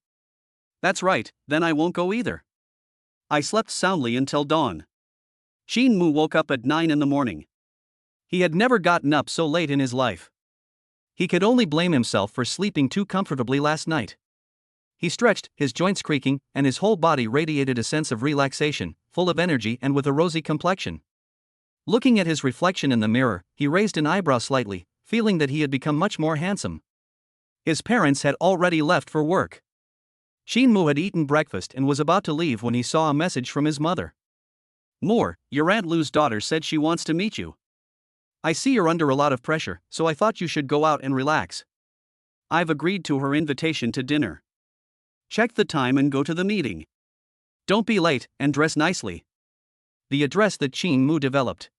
That's right, then I won't go either. I slept soundly until dawn. Shin Moo woke up at 9 in the morning. He had never gotten up so late in his life. He could only blame himself for sleeping too comfortably last night. He stretched, his joints creaking, and his whole body radiated a sense of relaxation, full of energy and with a rosy complexion. Looking at his reflection in the mirror, he raised an eyebrow slightly, feeling that he had become much more handsome. His parents had already left for work. Shin Moo had eaten breakfast and was about to leave when he saw a message from his mother. "More, your Aunt Lou's daughter said she wants to meet you. I see you're under a lot of pressure, so I thought you should go out and relax. I've agreed to her invitation to dinner. Check the time and go to the meeting. Don't be late, and dress nicely." The address that Shin Moo developed.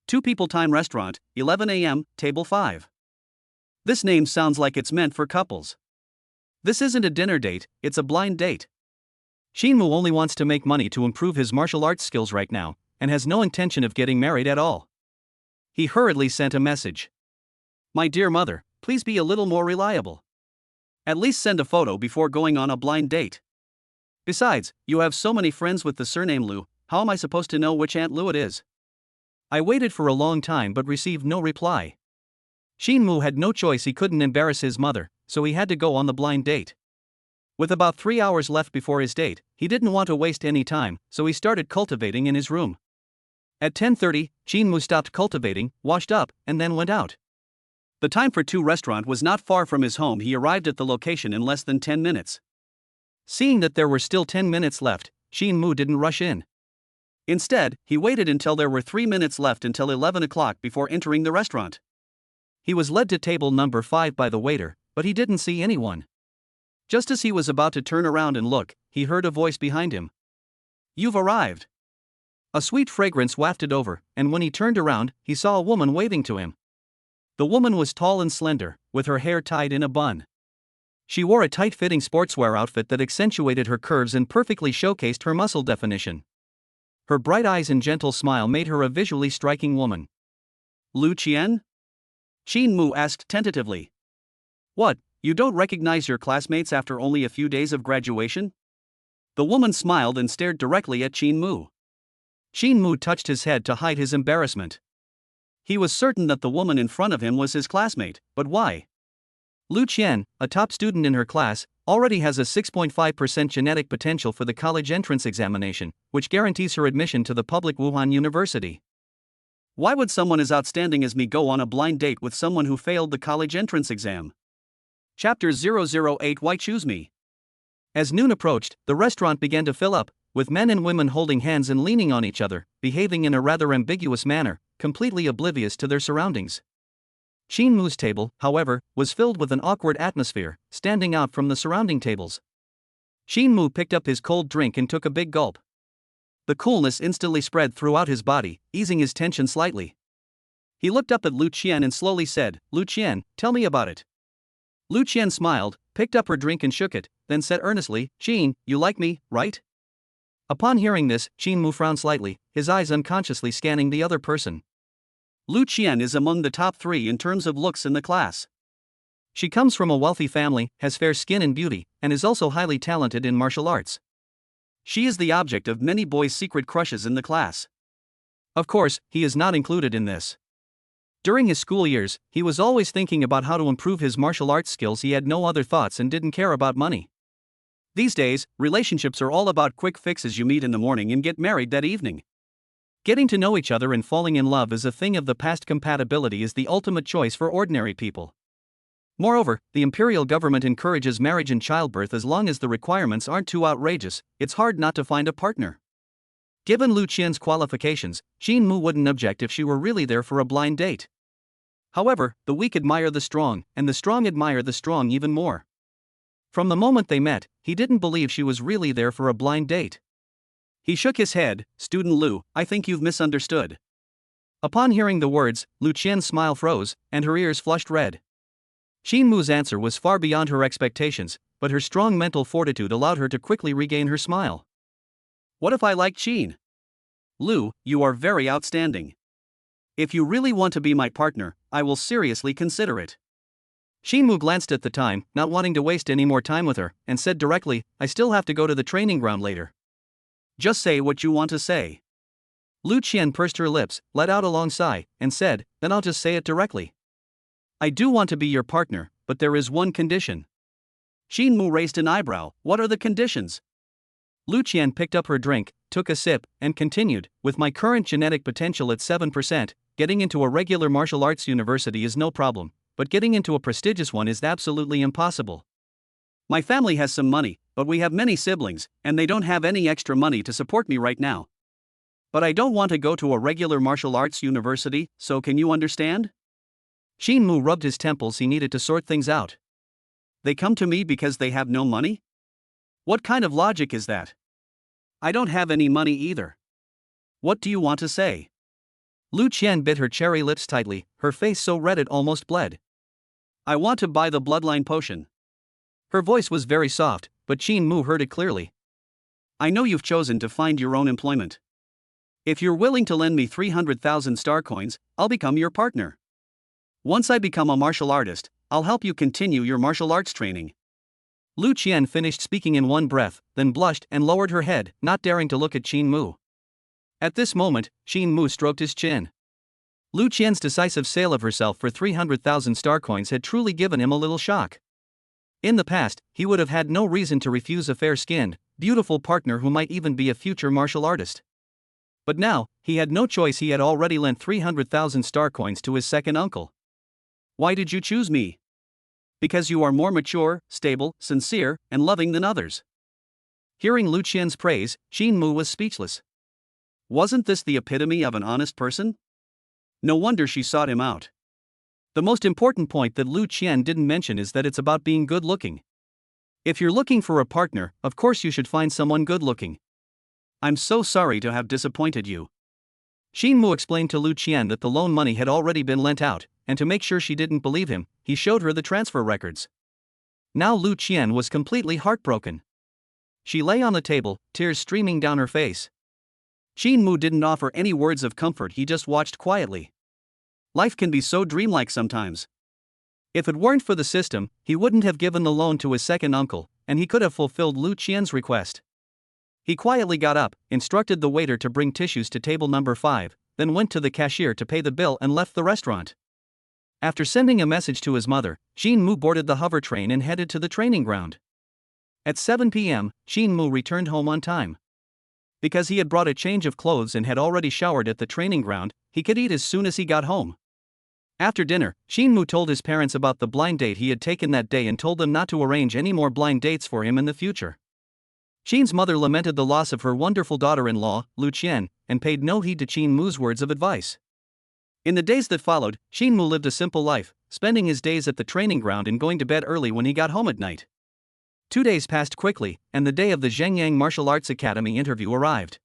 2 People Time Restaurant, 11 a.m., Table 5. This name sounds like it's meant for couples. This isn't a dinner date, it's a blind date. Shin Moo only wants to make money to improve his martial arts skills right now, and has no intention of getting married at all. He hurriedly sent a message. "My dear mother, please be a little more reliable. At least send a photo before going on a blind date. Besides, you have so many friends with the surname Lu, how am I supposed to know which Aunt Lu it is?" I waited for a long time but received no reply. Shin Moo had no choice, he couldn't embarrass his mother, so he had to go on the blind date. With about 3 hours left before his date, he didn't want to waste any time, so he started cultivating in his room. At 10:30, Shin Moo stopped cultivating, washed up, and then went out. The time for 2 restaurant was not far from his home. He arrived at the location in less than 10 minutes. Seeing that there were still 10 minutes left, Shin Moo didn't rush in. Instead, he waited until there were 3 minutes left until 11 o'clock before entering the restaurant. He was led to table number 5 by the waiter, but he didn't see anyone. Just as he was about to turn around and look, he heard a voice behind him. "You've arrived." A sweet fragrance wafted over, and when he turned around, he saw a woman waving to him. The woman was tall and slender, with her hair tied in a bun. She wore a tight-fitting sportswear outfit that accentuated her curves and perfectly showcased her muscle definition. Her bright eyes and gentle smile made her a visually striking woman. "Lu Qian?" Shin Moo asked tentatively. "What, you don't recognize your classmates after only a few days of graduation?" The woman smiled and stared directly at Shin Moo. Shin Moo touched his head to hide his embarrassment. He was certain that the woman in front of him was his classmate, but why? Lu Qian, a top student in her class, already has a 6.5% genetic potential for the college entrance examination, which guarantees her admission to the public Wuhan University. Why would someone as outstanding as me go on a blind date with someone who failed the college entrance exam? Chapter 008 Why Choose Me? As noon approached, the restaurant began to fill up, with men and women holding hands and leaning on each other, behaving in a rather ambiguous manner, completely oblivious to their surroundings. Shin Moo's table, however, was filled with an awkward atmosphere, standing out from the surrounding tables. Shin Moo picked up his cold drink and took a big gulp. The coolness instantly spread throughout his body, easing his tension slightly. He looked up at Lu Qian and slowly said, "Lu Qian, tell me about it." Lu Qian smiled, picked up her drink and shook it, then said earnestly, "Shin, you like me, right?" Upon hearing this, Shin Moo frowned slightly, his eyes unconsciously scanning the other person. Lu Qian is among the top 3 in terms of looks in the class. She comes from a wealthy family, has fair skin and beauty, and is also highly talented in martial arts. She is the object of many boys' secret crushes in the class. Of course, he is not included in this. During his school years, he was always thinking about how to improve his martial arts skills. He had no other thoughts and didn't care about money. These days, relationships are all about quick fixes. You meet in the morning and get married that evening. Getting to know each other and falling in love is a thing of the past. Compatibility is the ultimate choice for ordinary people. Moreover, the imperial government encourages marriage and childbirth as long as the requirements aren't too outrageous. It's hard not to find a partner. Given Lu Qian's qualifications, Shin Moo wouldn't object if she were really there for a blind date. However, the weak admire the strong, and the strong admire the strong even more. From the moment they met, he didn't believe she was really there for a blind date. He shook his head. "Student Lu, I think you've misunderstood." Upon hearing the words, Lu Qian's smile froze, and her ears flushed red. Shin Moo's answer was far beyond her expectations, but her strong mental fortitude allowed her to quickly regain her smile. "What if I like Shin? Lu, you are very outstanding. If you really want to be my partner, I will seriously consider it. Shinmu glanced at the time, not wanting to waste any more time with her, and said directly, I still have to go to the training ground later. Just say what you want to say. Lu Qian pursed her lips, let out a long sigh, and said, then I'll just say it directly. I do want to be your partner, but there is one condition. Shinmu raised an eyebrow. What are the conditions? Lu Qian picked up her drink, took a sip, and continued, with my current genetic potential at 7%, getting into a regular martial arts university is no problem, but getting into a prestigious one is absolutely impossible. My family has some money, but we have many siblings, and they don't have any extra money to support me right now. But I don't want to go to a regular martial arts university, so can you understand? Shinmu rubbed his temples. He needed to sort things out. They come to me because they have no money? What kind of logic is that? I don't have any money either. What do you want to say? Lu Qian bit her cherry lips tightly, her face so red it almost bled. I want to buy the bloodline potion. Her voice was very soft, but Shinmu heard it clearly. I know you've chosen to find your own employment. If you're willing to lend me 300,000 star coins, I'll become your partner. Once I become a martial artist, I'll help you continue your martial arts training. Lu Qian finished speaking in one breath, then blushed and lowered her head, not daring to look at Shinmu. At this moment, Shinmu stroked his chin. Lu Qian's decisive sale of herself for 300,000 star coins had truly given him a little shock. In the past, he would have had no reason to refuse a fair-skinned, beautiful partner who might even be a future martial artist. But now, he had no choice. He had already lent 300,000 star coins to his second uncle. Why did you choose me? Because you are more mature, stable, sincere, and loving than others. Hearing Lu Qian's praise, Shinmu was speechless. Wasn't this the epitome of an honest person? No wonder she sought him out. The most important point that Lu Qian didn't mention is that it's about being good-looking. If you're looking for a partner, of course you should find someone good-looking. I'm so sorry to have disappointed you. Shinmu explained to Lu Qian that the loan money had already been lent out, and to make sure she didn't believe him, he showed her the transfer records. Now Lu Qian was completely heartbroken. She lay on the table, tears streaming down her face. Shinmu didn't offer any words of comfort. He just watched quietly. Life can be so dreamlike sometimes. If it weren't for the system, he wouldn't have given the loan to his second uncle, and he could have fulfilled Lu Qian's request. He quietly got up, instructed the waiter to bring tissues to table number 5, then went to the cashier to pay the bill and left the restaurant. After sending a message to his mother, Shinmu boarded the hover train and headed to the training ground. At 7 p.m., Shinmu returned home on time. Because he had brought a change of clothes and had already showered at the training ground, he could eat as soon as he got home. After dinner, Shinmu told his parents about the blind date he had taken that day and told them not to arrange any more blind dates for him in the future. Shin's mother lamented the loss of her wonderful daughter-in-law, Lu Qian, and paid no heed to Shinmu's words of advice. In the days that followed, Shinmu lived a simple life, spending his days at the training ground and going to bed early when he got home at night. 2 days passed quickly, and the day of the Zhengyang Martial Arts Academy interview arrived.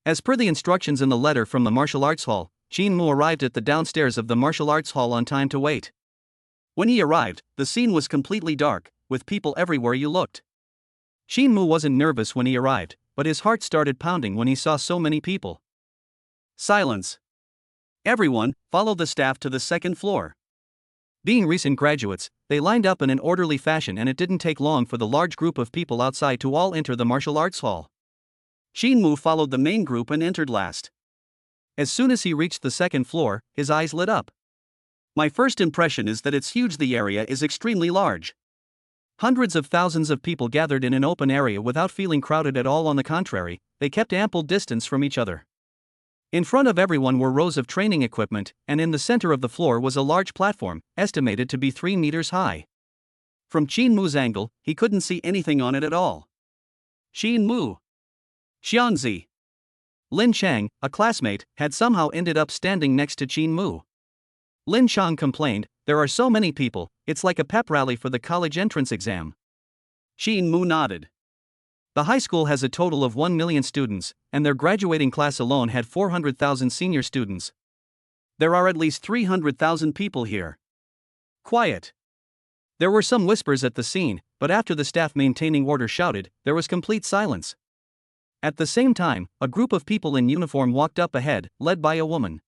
As per the instructions in the letter from the martial arts hall, Shinmu arrived at the downstairs of the martial arts hall on time to wait. When he arrived, the scene was completely dark, with people everywhere you looked. Shinmu wasn't nervous when he arrived, but his heart started pounding when he saw so many people. Silence. Everyone, follow the staff to the second floor. Being recent graduates, they lined up in an orderly fashion, and it didn't take long for the large group of people outside to all enter the martial arts hall. Shinmu followed the main group and entered last. As soon as he reached the second floor, his eyes lit up. My first impression is that it's huge. The area is extremely large. Hundreds of thousands of people gathered in an open area without feeling crowded at all. On the contrary, they kept ample distance from each other. In front of everyone were rows of training equipment, and in the center of the floor was a large platform, estimated to be 3 meters high. From Shinmu's angle, he couldn't see anything on it at all. Shinmu. Xianzi. Lin Chang, a classmate, had somehow ended up standing next to Shinmu. Lin Chang complained, "There are so many people, it's like a pep rally for the college entrance exam." Shinmu nodded. The high school has a total of 1 million students, and their graduating class alone had 400,000 senior students. There are at least 300,000 people here. Quiet. There were some whispers at the scene, but after the staff maintaining order shouted, there was complete silence. At the same time, a group of people in uniform walked up ahead, led by a woman.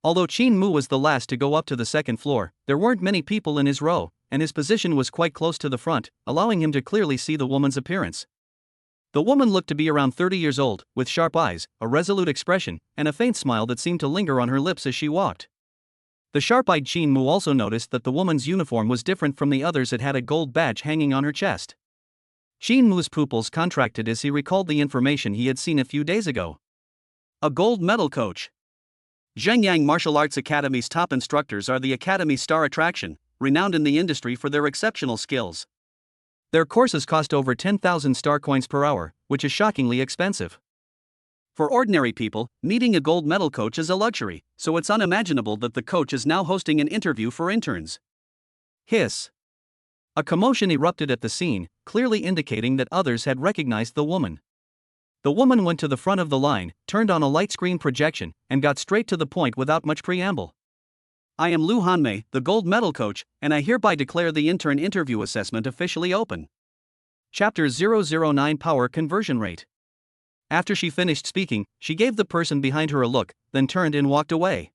Although Qin Mu was the last to go up to the second floor, there weren't many people in his row, and his position was quite close to the front, allowing him to clearly see the woman's appearance. The woman looked to be around 30 years old, with sharp eyes, a resolute expression, and a faint smile that seemed to linger on her lips as she walked. The sharp-eyed Qin Mu also noticed that the woman's uniform was different from the others. It had a gold badge hanging on her chest. Qin Mu's pupils contracted as he recalled the information he had seen a few days ago. A gold medal coach. Zhengyang Martial Arts Academy's top instructors are the Academy's star attraction, renowned in the industry for their exceptional skills. Their courses cost over 10,000 star coins per hour, which is shockingly expensive. For ordinary people, meeting a gold medal coach is a luxury, so it's unimaginable that the coach is now hosting an interview for interns. Hiss. A commotion erupted at the scene, clearly indicating that others had recognized the woman. The woman went to the front of the line, turned on a light screen projection, and got straight to the point without much preamble. I am Lu Hanmei, the gold medal coach, and I hereby declare the intern interview assessment officially open. Chapter 009 Power Conversion Rate. After she finished speaking, she gave the person behind her a look, then turned and walked away.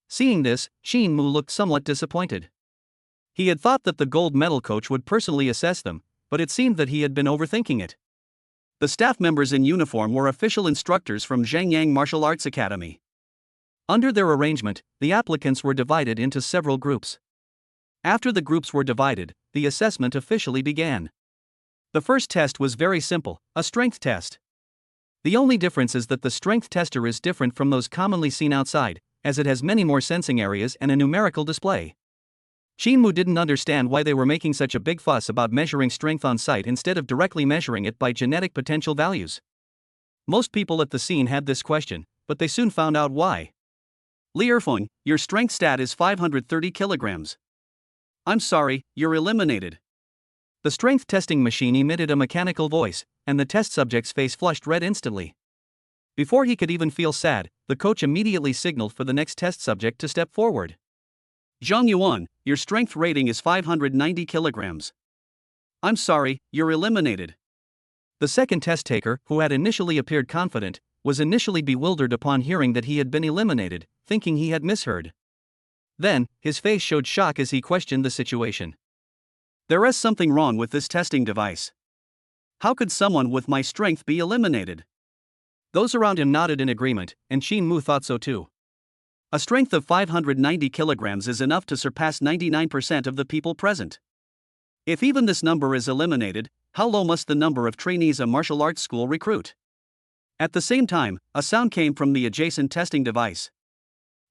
Seeing this, Qin Mu looked somewhat disappointed. He had thought that the gold medal coach would personally assess them, but it seemed that he had been overthinking it. The staff members in uniform were official instructors from Zhengyang Martial Arts Academy. Under their arrangement, the applicants were divided into several groups. After the groups were divided, the assessment officially began. The first test was very simple, a strength test. The only difference is that the strength tester is different from those commonly seen outside, as it has many more sensing areas and a numerical display. Qin Mu didn't understand why they were making such a big fuss about measuring strength on site instead of directly measuring it by genetic potential values. Most people at the scene had this question, but they soon found out why. Li Erfeng, your strength stat is 530 kilograms. I'm sorry, you're eliminated. The strength testing machine emitted a mechanical voice, and the test subject's face flushed red instantly. Before he could even feel sad, the coach immediately signaled for the next test subject to step forward. Zhang Yuan, your strength rating is 590 kilograms. I'm sorry, you're eliminated. The second test taker, who had initially appeared confident, was initially bewildered upon hearing that he had been eliminated, thinking he had misheard. Then, his face showed shock as he questioned the situation. There is something wrong with this testing device. How could someone with my strength be eliminated? Those around him nodded in agreement, and Qin Mu thought so too. A strength of 590 kilograms is enough to surpass 99% of the people present. If even this number is eliminated, how low must the number of trainees a martial arts school recruit? At the same time, a sound came from the adjacent testing device.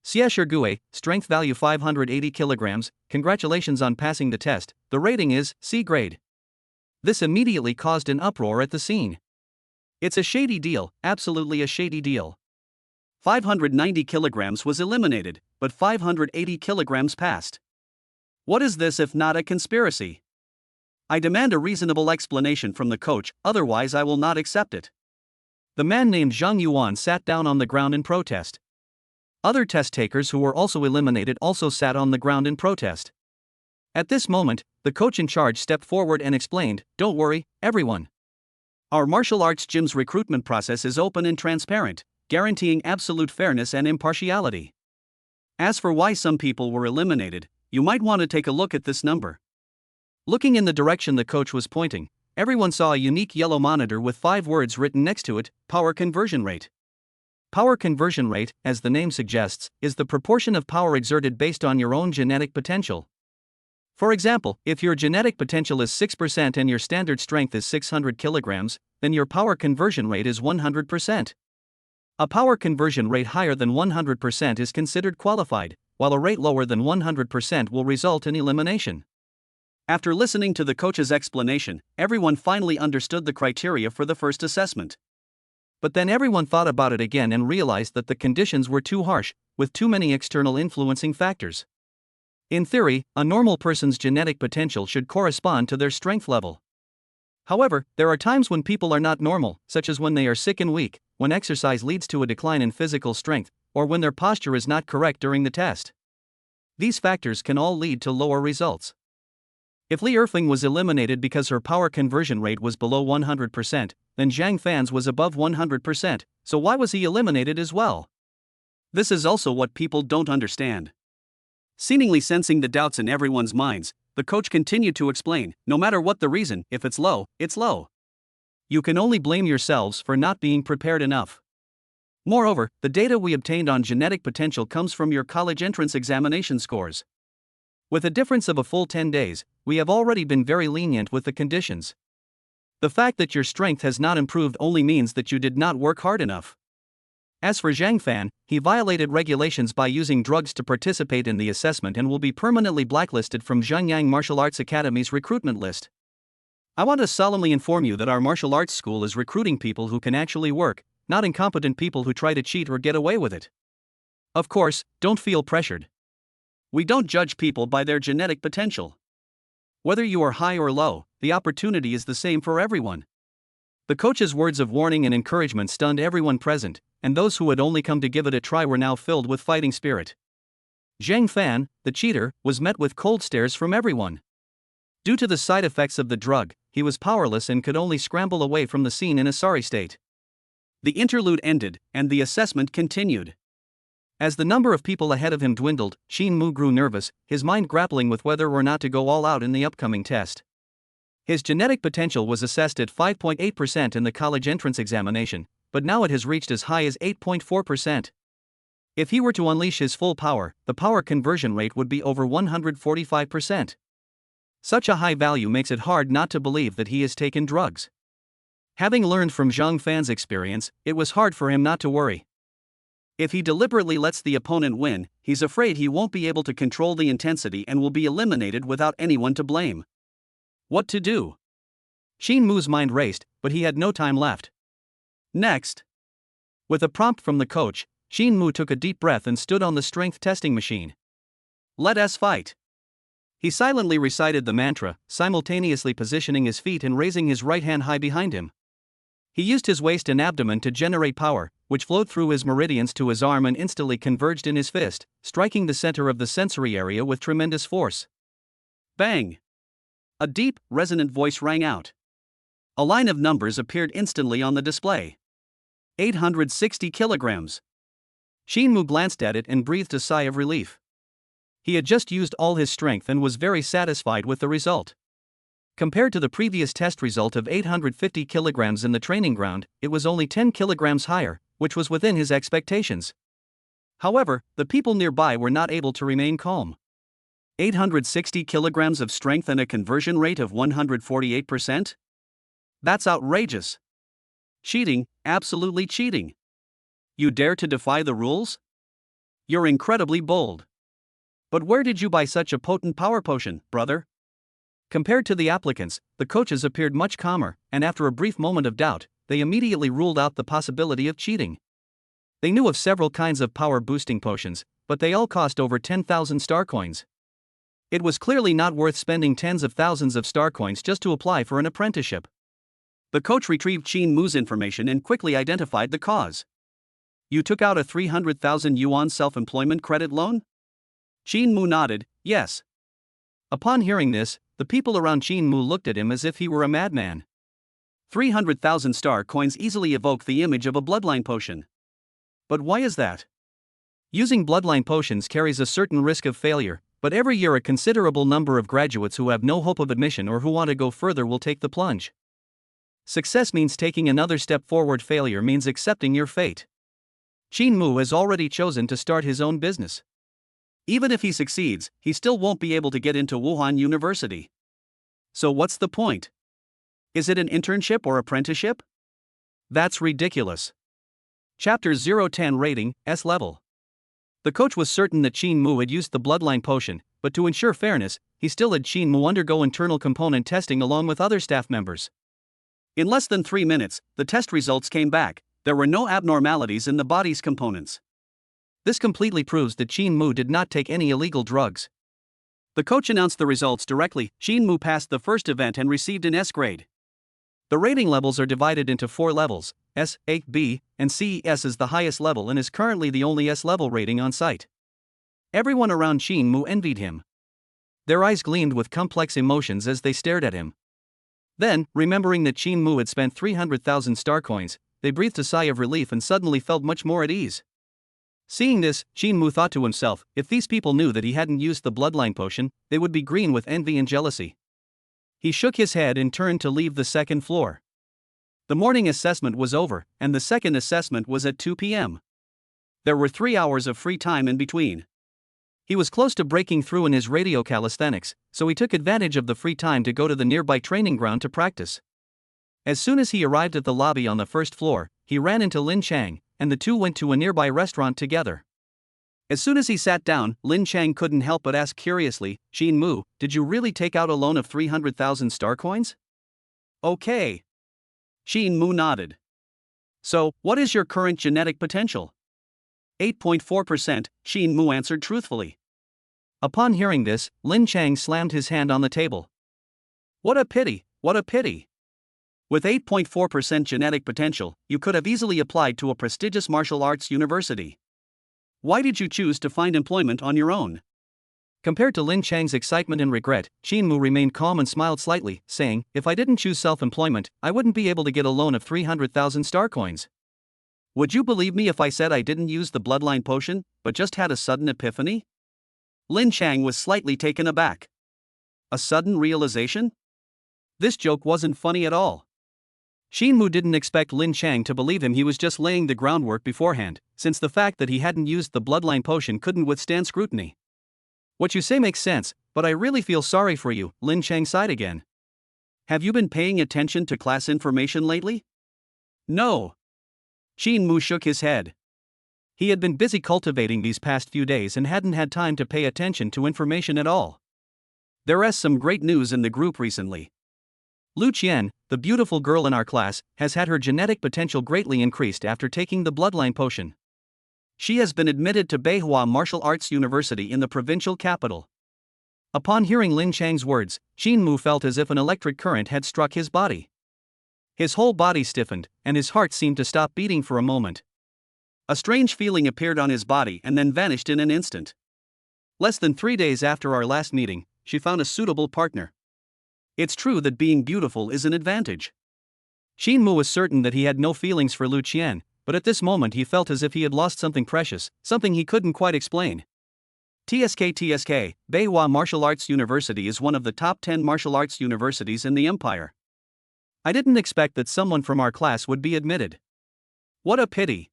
Xie Shirgue, strength value 580 kilograms, congratulations on passing the test, the rating is C grade. This immediately caused an uproar at the scene. It's a shady deal, absolutely a shady deal. 590 kilograms was eliminated, but 580 kilograms passed. What is this if not a conspiracy? I demand a reasonable explanation from the coach, otherwise I will not accept it. The man named Zhang Yuan sat down on the ground in protest. Other test takers who were also eliminated also sat on the ground in protest. At this moment, the coach in charge stepped forward and explained, "Don't worry, everyone. Our martial arts gym's recruitment process is open and transparent, guaranteeing absolute fairness and impartiality. As for why some people were eliminated, you might want to take a look at this number." Looking in the direction the coach was pointing, everyone saw a unique yellow monitor with 5 words written next to it: power conversion rate. Power conversion rate, as the name suggests, is the proportion of power exerted based on your own genetic potential. For example, if your genetic potential is 6% and your standard strength is 600 kilograms, then your power conversion rate is 100%. A power conversion rate higher than 100% is considered qualified, while a rate lower than 100% will result in elimination. After listening to the coach's explanation, everyone finally understood the criteria for the first assessment. But then everyone thought about it again and realized that the conditions were too harsh, with too many external influencing factors. In theory, a normal person's genetic potential should correspond to their strength level. However, there are times when people are not normal, such as when they are sick and weak, when exercise leads to a decline in physical strength, or when their posture is not correct during the test. These factors can all lead to lower results. If Li Erfeng was eliminated because her power conversion rate was below 100%, then Zhang Fan's was above 100%, so why was he eliminated as well? This is also what people don't understand. Seemingly sensing the doubts in everyone's minds, the coach continued to explain, no matter what the reason, if it's low, it's low. You can only blame yourselves for not being prepared enough. Moreover, the data we obtained on genetic potential comes from your college entrance examination scores. With a difference of a full 10 days, we have already been very lenient with the conditions. The fact that your strength has not improved only means that you did not work hard enough. As for Zhang Fan, he violated regulations by using drugs to participate in the assessment and will be permanently blacklisted from Zhengyang Martial Arts Academy's recruitment list. I want to solemnly inform you that our martial arts school is recruiting people who can actually work, not incompetent people who try to cheat or get away with it. Of course, don't feel pressured. We don't judge people by their genetic potential. Whether you are high or low, the opportunity is the same for everyone. The coach's words of warning and encouragement stunned everyone present, and those who had only come to give it a try were now filled with fighting spirit. Zhang Fan, the cheater, was met with cold stares from everyone. Due to the side effects of the drug, he was powerless and could only scramble away from the scene in a sorry state. The interlude ended, and the assessment continued. As the number of people ahead of him dwindled, Xin Mu grew nervous, his mind grappling with whether or not to go all out in the upcoming test. His genetic potential was assessed at 5.8% in the college entrance examination, but now it has reached as high as 8.4%. If he were to unleash his full power, the power conversion rate would be over 145%. Such a high value makes it hard not to believe that he has taken drugs. Having learned from Zhang Fan's experience, it was hard for him not to worry. If he deliberately lets the opponent win, he's afraid he won't be able to control the intensity and will be eliminated without anyone to blame. What to do? Xin Mu's mind raced, but he had no time left. Next. With a prompt from the coach, Xin Mu took a deep breath and stood on the strength testing machine. Let us fight. He silently recited the mantra, simultaneously positioning his feet and raising his right hand high behind him. He used his waist and abdomen to generate power, which flowed through his meridians to his arm and instantly converged in his fist, striking the center of the sensory area with tremendous force. Bang! A deep, resonant voice rang out. A line of numbers appeared instantly on the display. 860 kilograms. Xin Mu glanced at it and breathed a sigh of relief. He had just used all his strength and was very satisfied with the result. Compared to the previous test result of 850 kilograms in the training ground, it was only 10 kilograms higher, which was within his expectations. However, the people nearby were not able to remain calm. 860 kilograms of strength and a conversion rate of 148%? That's outrageous. Cheating, absolutely cheating. You dare to defy the rules? You're incredibly bold. But where did you buy such a potent power potion, brother? Compared to the applicants, the coaches appeared much calmer, and after a brief moment of doubt, they immediately ruled out the possibility of cheating. They knew of several kinds of power-boosting potions, but they all cost over 10,000 star coins. It was clearly not worth spending tens of thousands of star coins just to apply for an apprenticeship. The coach retrieved Xin Mu's information and quickly identified the cause. You took out a 300,000 yuan self-employment credit loan? Xin Mu nodded, yes. Upon hearing this, the people around Xin Mu looked at him as if he were a madman. 300,000 star coins easily evoke the image of a bloodline potion. But why is that? Using bloodline potions carries a certain risk of failure, but every year a considerable number of graduates who have no hope of admission or who want to go further will take the plunge. Success means taking another step forward, failure means accepting your fate. Xin Mu has already chosen to start his own business. Even if he succeeds, he still won't be able to get into Wuhan University. So what's the point? Is it an internship or apprenticeship? That's ridiculous. Chapter 010 Rating, S level. The coach was certain that Xin Mu had used the bloodline potion, but to ensure fairness, he still had Xin Mu undergo internal component testing along with other staff members. In less than 3 minutes, the test results came back. There were no abnormalities in the body's components. This completely proves that Xin Mu did not take any illegal drugs. The coach announced the results directly. Xin Mu passed the first event and received an S grade. The rating levels are divided into 4 levels, S, A, B, and C. S is the highest level and is currently the only S level rating on site. Everyone around Xin Mu envied him. Their eyes gleamed with complex emotions as they stared at him. Then, remembering that Xin Mu had spent 300,000 star coins, they breathed a sigh of relief and suddenly felt much more at ease. Seeing this, Shin Mu thought to himself, if these people knew that he hadn't used the bloodline potion, they would be green with envy and jealousy. He shook his head and turned to leave the second floor. The morning assessment was over, and the second assessment was at 2 p.m. There were 3 hours of free time in between. He was close to breaking through in his radio calisthenics, so he took advantage of the free time to go to the nearby training ground to practice. As soon as he arrived at the lobby on the first floor, he ran into Lin Chang, and the two went to a nearby restaurant together. As soon as he sat down, Lin Chang couldn't help but ask curiously, Shin Mu, did you really take out a loan of 300,000 star coins? Okay. Shin Mu nodded. So, what is your current genetic potential? 8.4%, Shin Mu answered truthfully. Upon hearing this, Lin Chang slammed his hand on the table. What a pity, what a pity. With 8.4% genetic potential, you could have easily applied to a prestigious martial arts university. Why did you choose to find employment on your own? Compared to Lin Chang's excitement and regret, Shin Mu remained calm and smiled slightly, saying, if I didn't choose self-employment, I wouldn't be able to get a loan of 300,000 star coins. Would you believe me if I said I didn't use the bloodline potion, but just had a sudden epiphany? Lin Chang was slightly taken aback. A sudden realization? This joke wasn't funny at all. Shin Mu didn't expect Lin Chang to believe him. He was just laying the groundwork beforehand, since the fact that he hadn't used the bloodline potion couldn't withstand scrutiny. What you say makes sense, but I really feel sorry for you, Lin Chang sighed again. Have you been paying attention to class information lately? No. Shin Mu shook his head. He had been busy cultivating these past few days and hadn't had time to pay attention to information at all. There's some great news in the group recently. Lu Qian, the beautiful girl in our class, has had her genetic potential greatly increased after taking the bloodline potion. She has been admitted to Beihua Martial Arts University in the provincial capital. Upon hearing Lin Chang's words, Shin Mu felt as if an electric current had struck his body. His whole body stiffened, and his heart seemed to stop beating for a moment. A strange feeling appeared on his body and then vanished in an instant. Less than 3 days after our last meeting, she found a suitable partner. It's true that being beautiful is an advantage. Shin Mu was certain that he had no feelings for Lu Qian, but at this moment he felt as if he had lost something precious, something he couldn't quite explain. TSK, Beihua Martial Arts University is one of the top 10 martial arts universities in the empire. I didn't expect that someone from our class would be admitted. What a pity.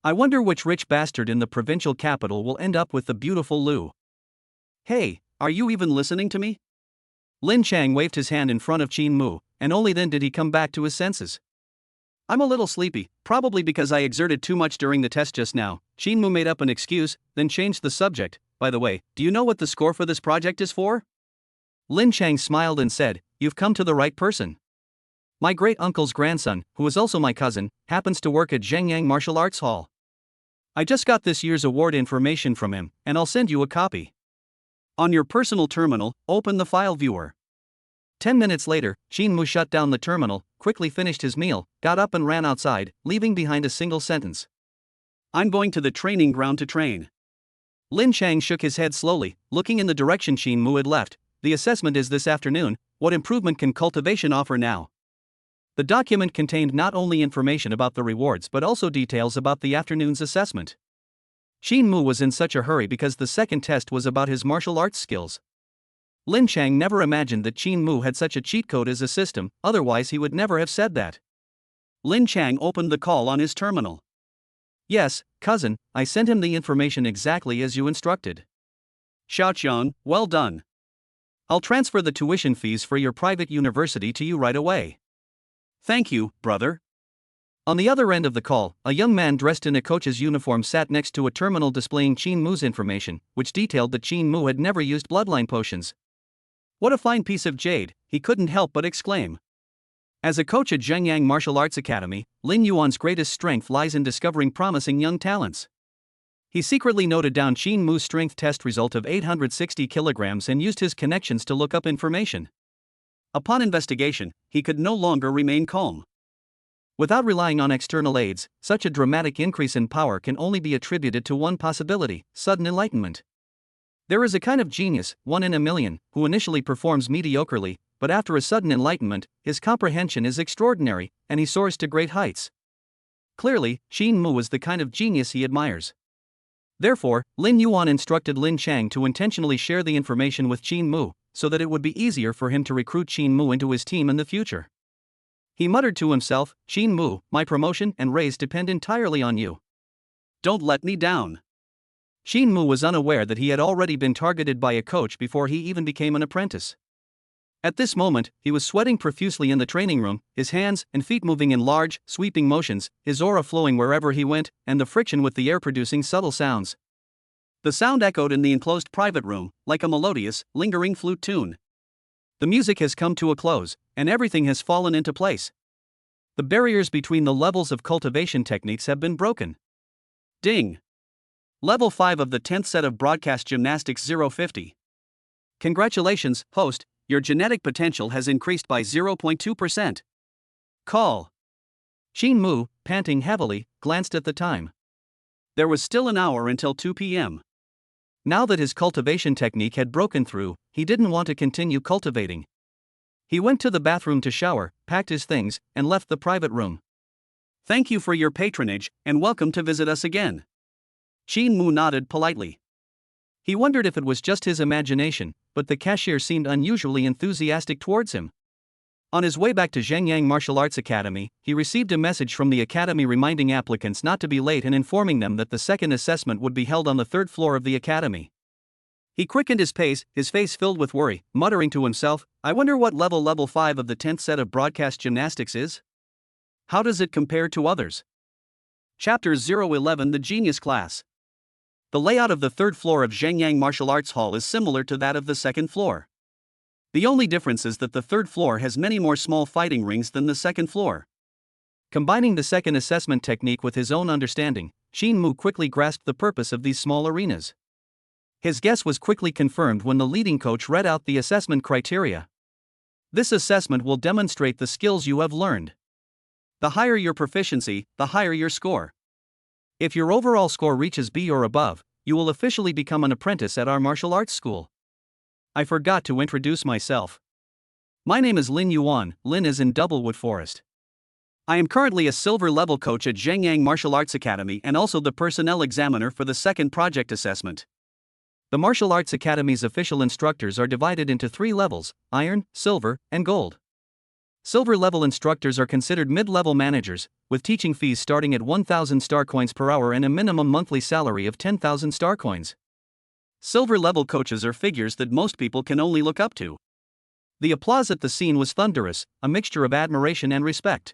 I wonder which rich bastard in the provincial capital will end up with the beautiful Lu. Hey, are you even listening to me? Lin Chang waved his hand in front of Shin Mu, and only then did he come back to his senses. I'm a little sleepy, probably because I exerted too much during the test just now. Shin Mu made up an excuse, then changed the subject. By the way, do you know what the score for this project is for? Lin Chang smiled and said, you've come to the right person. My great-uncle's grandson, who is also my cousin, happens to work at Zhengyang Martial Arts Hall. I just got this year's award information from him, and I'll send you a copy. On your personal terminal, open the file viewer. 10 minutes later, Shin Mu shut down the terminal, quickly finished his meal, got up and ran outside, leaving behind a single sentence. I'm going to the training ground to train. Lin Chang shook his head slowly, looking in the direction Shin Mu had left. The assessment is this afternoon. What improvement can cultivation offer now? The document contained not only information about the rewards but also details about the afternoon's assessment. Shin Mu was in such a hurry because the second test was about his martial arts skills. Lin Chang never imagined that Shin Mu had such a cheat code as a system, otherwise he would never have said that. Lin Chang opened the call on his terminal. Yes, cousin, I sent him the information exactly as you instructed. Xiaoqiang, well done. I'll transfer the tuition fees for your private university to you right away. Thank you, brother. On the other end of the call, a young man dressed in a coach's uniform sat next to a terminal displaying Shin Mu's information, which detailed that Shin Mu had never used bloodline potions. What a fine piece of jade, he couldn't help but exclaim. As a coach at Zhengyang Martial Arts Academy, Lin Yuan's greatest strength lies in discovering promising young talents. He secretly noted down Shin Mu's strength test result of 860 kilograms and used his connections to look up information. Upon investigation, he could no longer remain calm. Without relying on external aids, such a dramatic increase in power can only be attributed to one possibility: sudden enlightenment. There is a kind of genius, 1 in a million, who initially performs mediocrely, but after a sudden enlightenment, his comprehension is extraordinary, and he soars to great heights. Clearly, Shin Mu is the kind of genius he admires. Therefore, Lin Yuan instructed Lin Chang to intentionally share the information with Qin Mu, so that it would be easier for him to recruit Qin Mu into his team in the future. He muttered to himself, "Qin Mu, my promotion and raise depend entirely on you. Don't let me down." Qin Mu was unaware that he had already been targeted by a coach before he even became an apprentice. At this moment, he was sweating profusely in the training room, his hands and feet moving in large, sweeping motions, his aura flowing wherever he went, and the friction with the air producing subtle sounds. The sound echoed in the enclosed private room, like a melodious, lingering flute tune. The music has come to a close, and everything has fallen into place. The barriers between the levels of cultivation techniques have been broken. Ding! Level 5 of the 10th set of broadcast gymnastics 050. Congratulations, host, your genetic potential has increased by 0.2%. Call. Qin Mu, panting heavily, glanced at the time. There was still an hour until 2 p.m. Now that his cultivation technique had broken through, he didn't want to continue cultivating. He went to the bathroom to shower, packed his things, and left the private room. Thank you for your patronage, and welcome to visit us again. Qin Mu nodded politely. He wondered if it was just his imagination, but the cashier seemed unusually enthusiastic towards him. On his way back to Zhengyang Martial Arts Academy, he received a message from the academy reminding applicants not to be late and informing them that the second assessment would be held on the third floor of the academy. He quickened his pace, his face filled with worry, muttering to himself, "I wonder what level 5 of the 10th set of broadcast gymnastics is? How does it compare to others?" Chapter 011, The Genius Class. The layout of the third floor of Zhengyang Martial Arts Hall is similar to that of the second floor. The only difference is that the third floor has many more small fighting rings than the second floor. Combining the second assessment technique with his own understanding, Qin Mu quickly grasped the purpose of these small arenas. His guess was quickly confirmed when the leading coach read out the assessment criteria. This assessment will demonstrate the skills you have learned. The higher your proficiency, the higher your score. If your overall score reaches B or above, you will officially become an apprentice at our martial arts school. I forgot to introduce myself. My name is Lin Yuan, Lin is in Doublewood Forest. I am currently a silver level coach at Zhengyang Martial Arts Academy and also the personnel examiner for the second project assessment. The Martial Arts Academy's official instructors are divided into 3 levels: iron, silver, and gold. Silver level instructors are considered mid-level managers, with teaching fees starting at 1,000 star coins per hour and a minimum monthly salary of 10,000 star coins. Silver level coaches are figures that most people can only look up to. The applause at the scene was thunderous, a mixture of admiration and respect.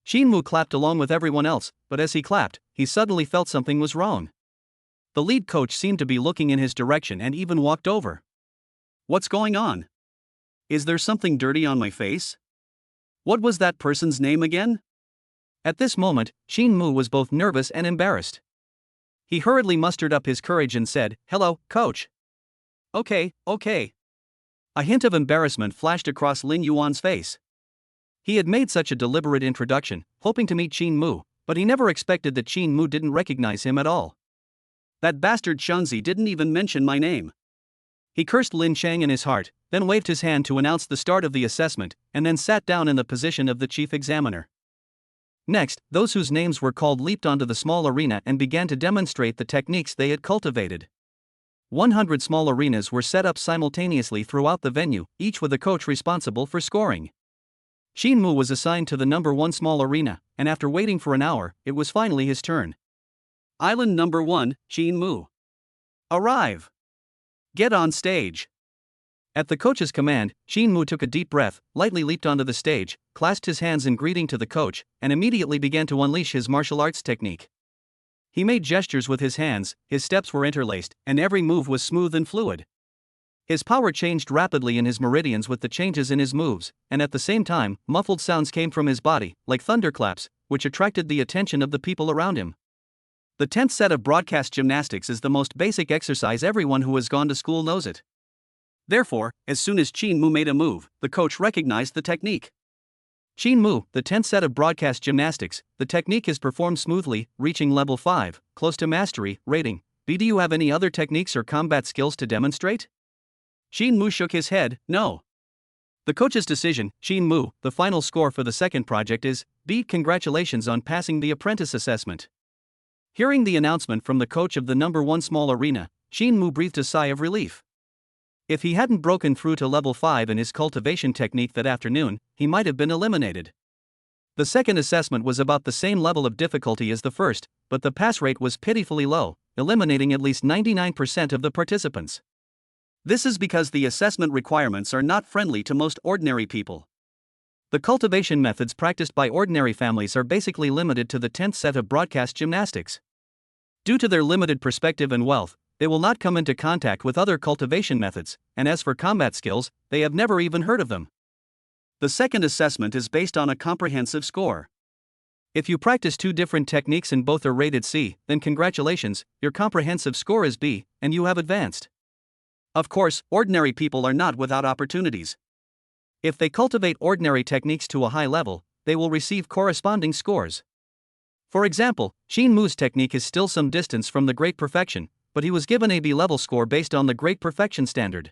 Qin Mu clapped along with everyone else, but as he clapped, he suddenly felt something was wrong. The lead coach seemed to be looking in his direction and even walked over. What's going on? Is there something dirty on my face? What was that person's name again? At this moment, Qin Mu was both nervous and embarrassed. He hurriedly mustered up his courage and said, "Hello, coach." Okay. A hint of embarrassment flashed across Lin Yuan's face. He had made such a deliberate introduction, hoping to meet Qin Mu, but he never expected that Qin Mu didn't recognize him at all. That bastard Shunzi didn't even mention my name. He cursed Lin Chang in his heart, then waved his hand to announce the start of the assessment, and then sat down in the position of the chief examiner. Next, those whose names were called leaped onto the small arena and began to demonstrate the techniques they had cultivated. 100 small arenas were set up simultaneously throughout the venue, each with a coach responsible for scoring. Qin Mu was assigned to the number 1 small arena, and after waiting for an hour, it was finally his turn. Island number 1, Qin Mu. Arrive. Get on stage. At the coach's command, Qin Mu took a deep breath, lightly leaped onto the stage, clasped his hands in greeting to the coach, and immediately began to unleash his martial arts technique. He made gestures with his hands, his steps were interlaced, and every move was smooth and fluid. His power changed rapidly in his meridians with the changes in his moves, and at the same time, muffled sounds came from his body, like thunderclaps, which attracted the attention of the people around him. The 10th set of broadcast gymnastics is the most basic exercise. Everyone who has gone to school knows it. Therefore, as soon as Qin Mu made a move, the coach recognized the technique. Qin Mu, the 10th set of broadcast gymnastics, the technique is performed smoothly, reaching level 5, close to mastery, rating B. Do you have any other techniques or combat skills to demonstrate? Qin Mu shook his head, no. The coach's decision, Qin Mu, the final score for the second project is B. Congratulations on passing the apprentice assessment. Hearing the announcement from the coach of the number 1 small arena, Shinmu breathed a sigh of relief. If he hadn't broken through to level 5 in his cultivation technique that afternoon, he might have been eliminated. The second assessment was about the same level of difficulty as the first, but the pass rate was pitifully low, eliminating at least 99% of the participants. This is because the assessment requirements are not friendly to most ordinary people. The cultivation methods practiced by ordinary families are basically limited to the 10th set of broadcast gymnastics. Due to their limited perspective and wealth, they will not come into contact with other cultivation methods, and as for combat skills, they have never even heard of them. The second assessment is based on a comprehensive score. If you practice 2 different techniques and both are rated C, then congratulations, your comprehensive score is B, and you have advanced. Of course, ordinary people are not without opportunities. If they cultivate ordinary techniques to a high level, they will receive corresponding scores. For example, Shinmu's technique is still some distance from the Great Perfection, but he was given a B-level score based on the Great Perfection standard.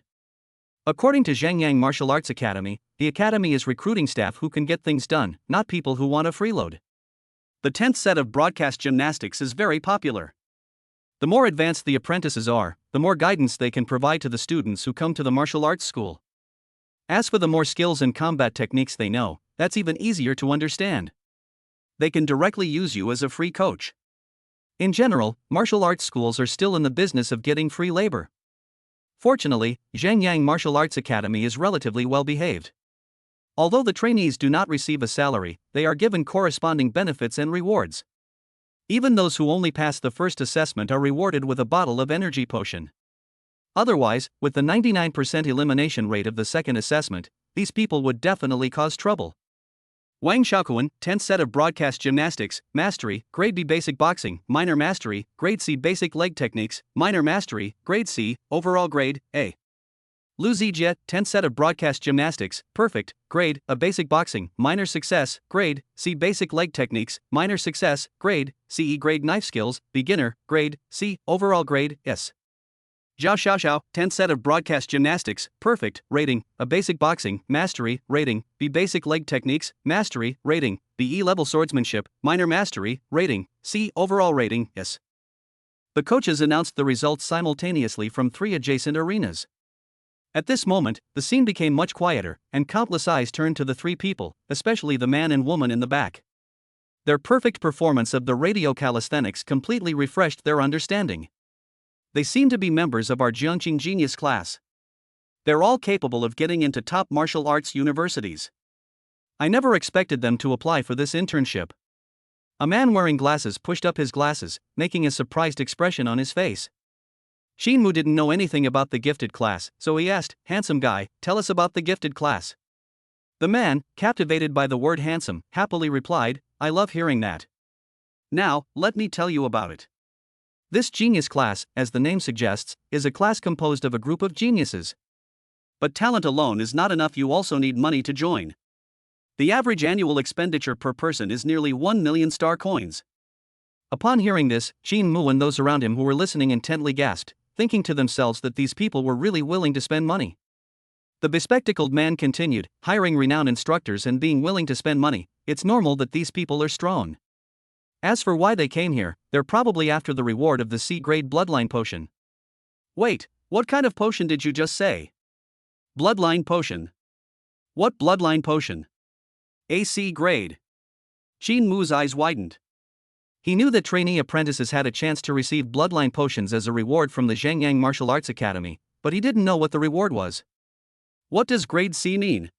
According to Zhengyang Martial Arts Academy, the academy is recruiting staff who can get things done, not people who want a freeload. The 10th set of broadcast gymnastics is very popular. The more advanced the apprentices are, the more guidance they can provide to the students who come to the martial arts school. As for the more skills and combat techniques they know, that's even easier to understand. They can directly use you as a free coach. In general, martial arts schools are still in the business of getting free labor. Fortunately, Zhengyang Martial Arts Academy is relatively well behaved. Although the trainees do not receive a salary, they are given corresponding benefits and rewards. Even those who only pass the first assessment are rewarded with a bottle of energy potion. Otherwise, with the 99% elimination rate of the second assessment, these people would definitely cause trouble. Wang Xiaoquan, 10th set of broadcast gymnastics, mastery, grade B basic boxing, minor mastery, grade C basic leg techniques, minor mastery, grade C, overall grade A. Lu Zijie, 10th set of broadcast gymnastics, perfect, grade A basic boxing, minor success, grade C basic leg techniques, minor success, grade CE grade knife skills, beginner, grade C, overall grade S. Zhao Xiaoxiao, 10th set of broadcast gymnastics, perfect, rating, A basic boxing, mastery, rating, B basic leg techniques, mastery, rating, BE level swordsmanship, minor mastery, rating, C overall rating, S. The coaches announced the results simultaneously from 3 adjacent arenas. At this moment, the scene became much quieter, and countless eyes turned to the 3 people, especially the man and woman in the back. Their perfect performance of the radio calisthenics completely refreshed their understanding. They seem to be members of our Jiangqing Genius class. They're all capable of getting into top martial arts universities. I never expected them to apply for this internship. A man wearing glasses pushed up his glasses, making a surprised expression on his face. Shinmu didn't know anything about the gifted class, so he asked, "Handsome guy, tell us about the gifted class." The man, captivated by the word handsome, happily replied, "I love hearing that. Now, let me tell you about it." This genius class, as the name suggests, is a class composed of a group of geniuses. But talent alone is not enough, you also need money to join. The average annual expenditure per person is nearly 1 million star coins. Upon hearing this, Shinmu and those around him who were listening intently gasped, thinking to themselves that these people were really willing to spend money. The bespectacled man continued, hiring renowned instructors and being willing to spend money, it's normal that these people are strong. As for why they came here, they're probably after the reward of the C-grade bloodline potion. Wait, what kind of potion did you just say? Bloodline potion. What bloodline potion? AC grade. Shinmu's eyes widened. He knew that trainee apprentices had a chance to receive bloodline potions as a reward from the Zhengyang Martial Arts Academy, but he didn't know what the reward was. What does grade C mean?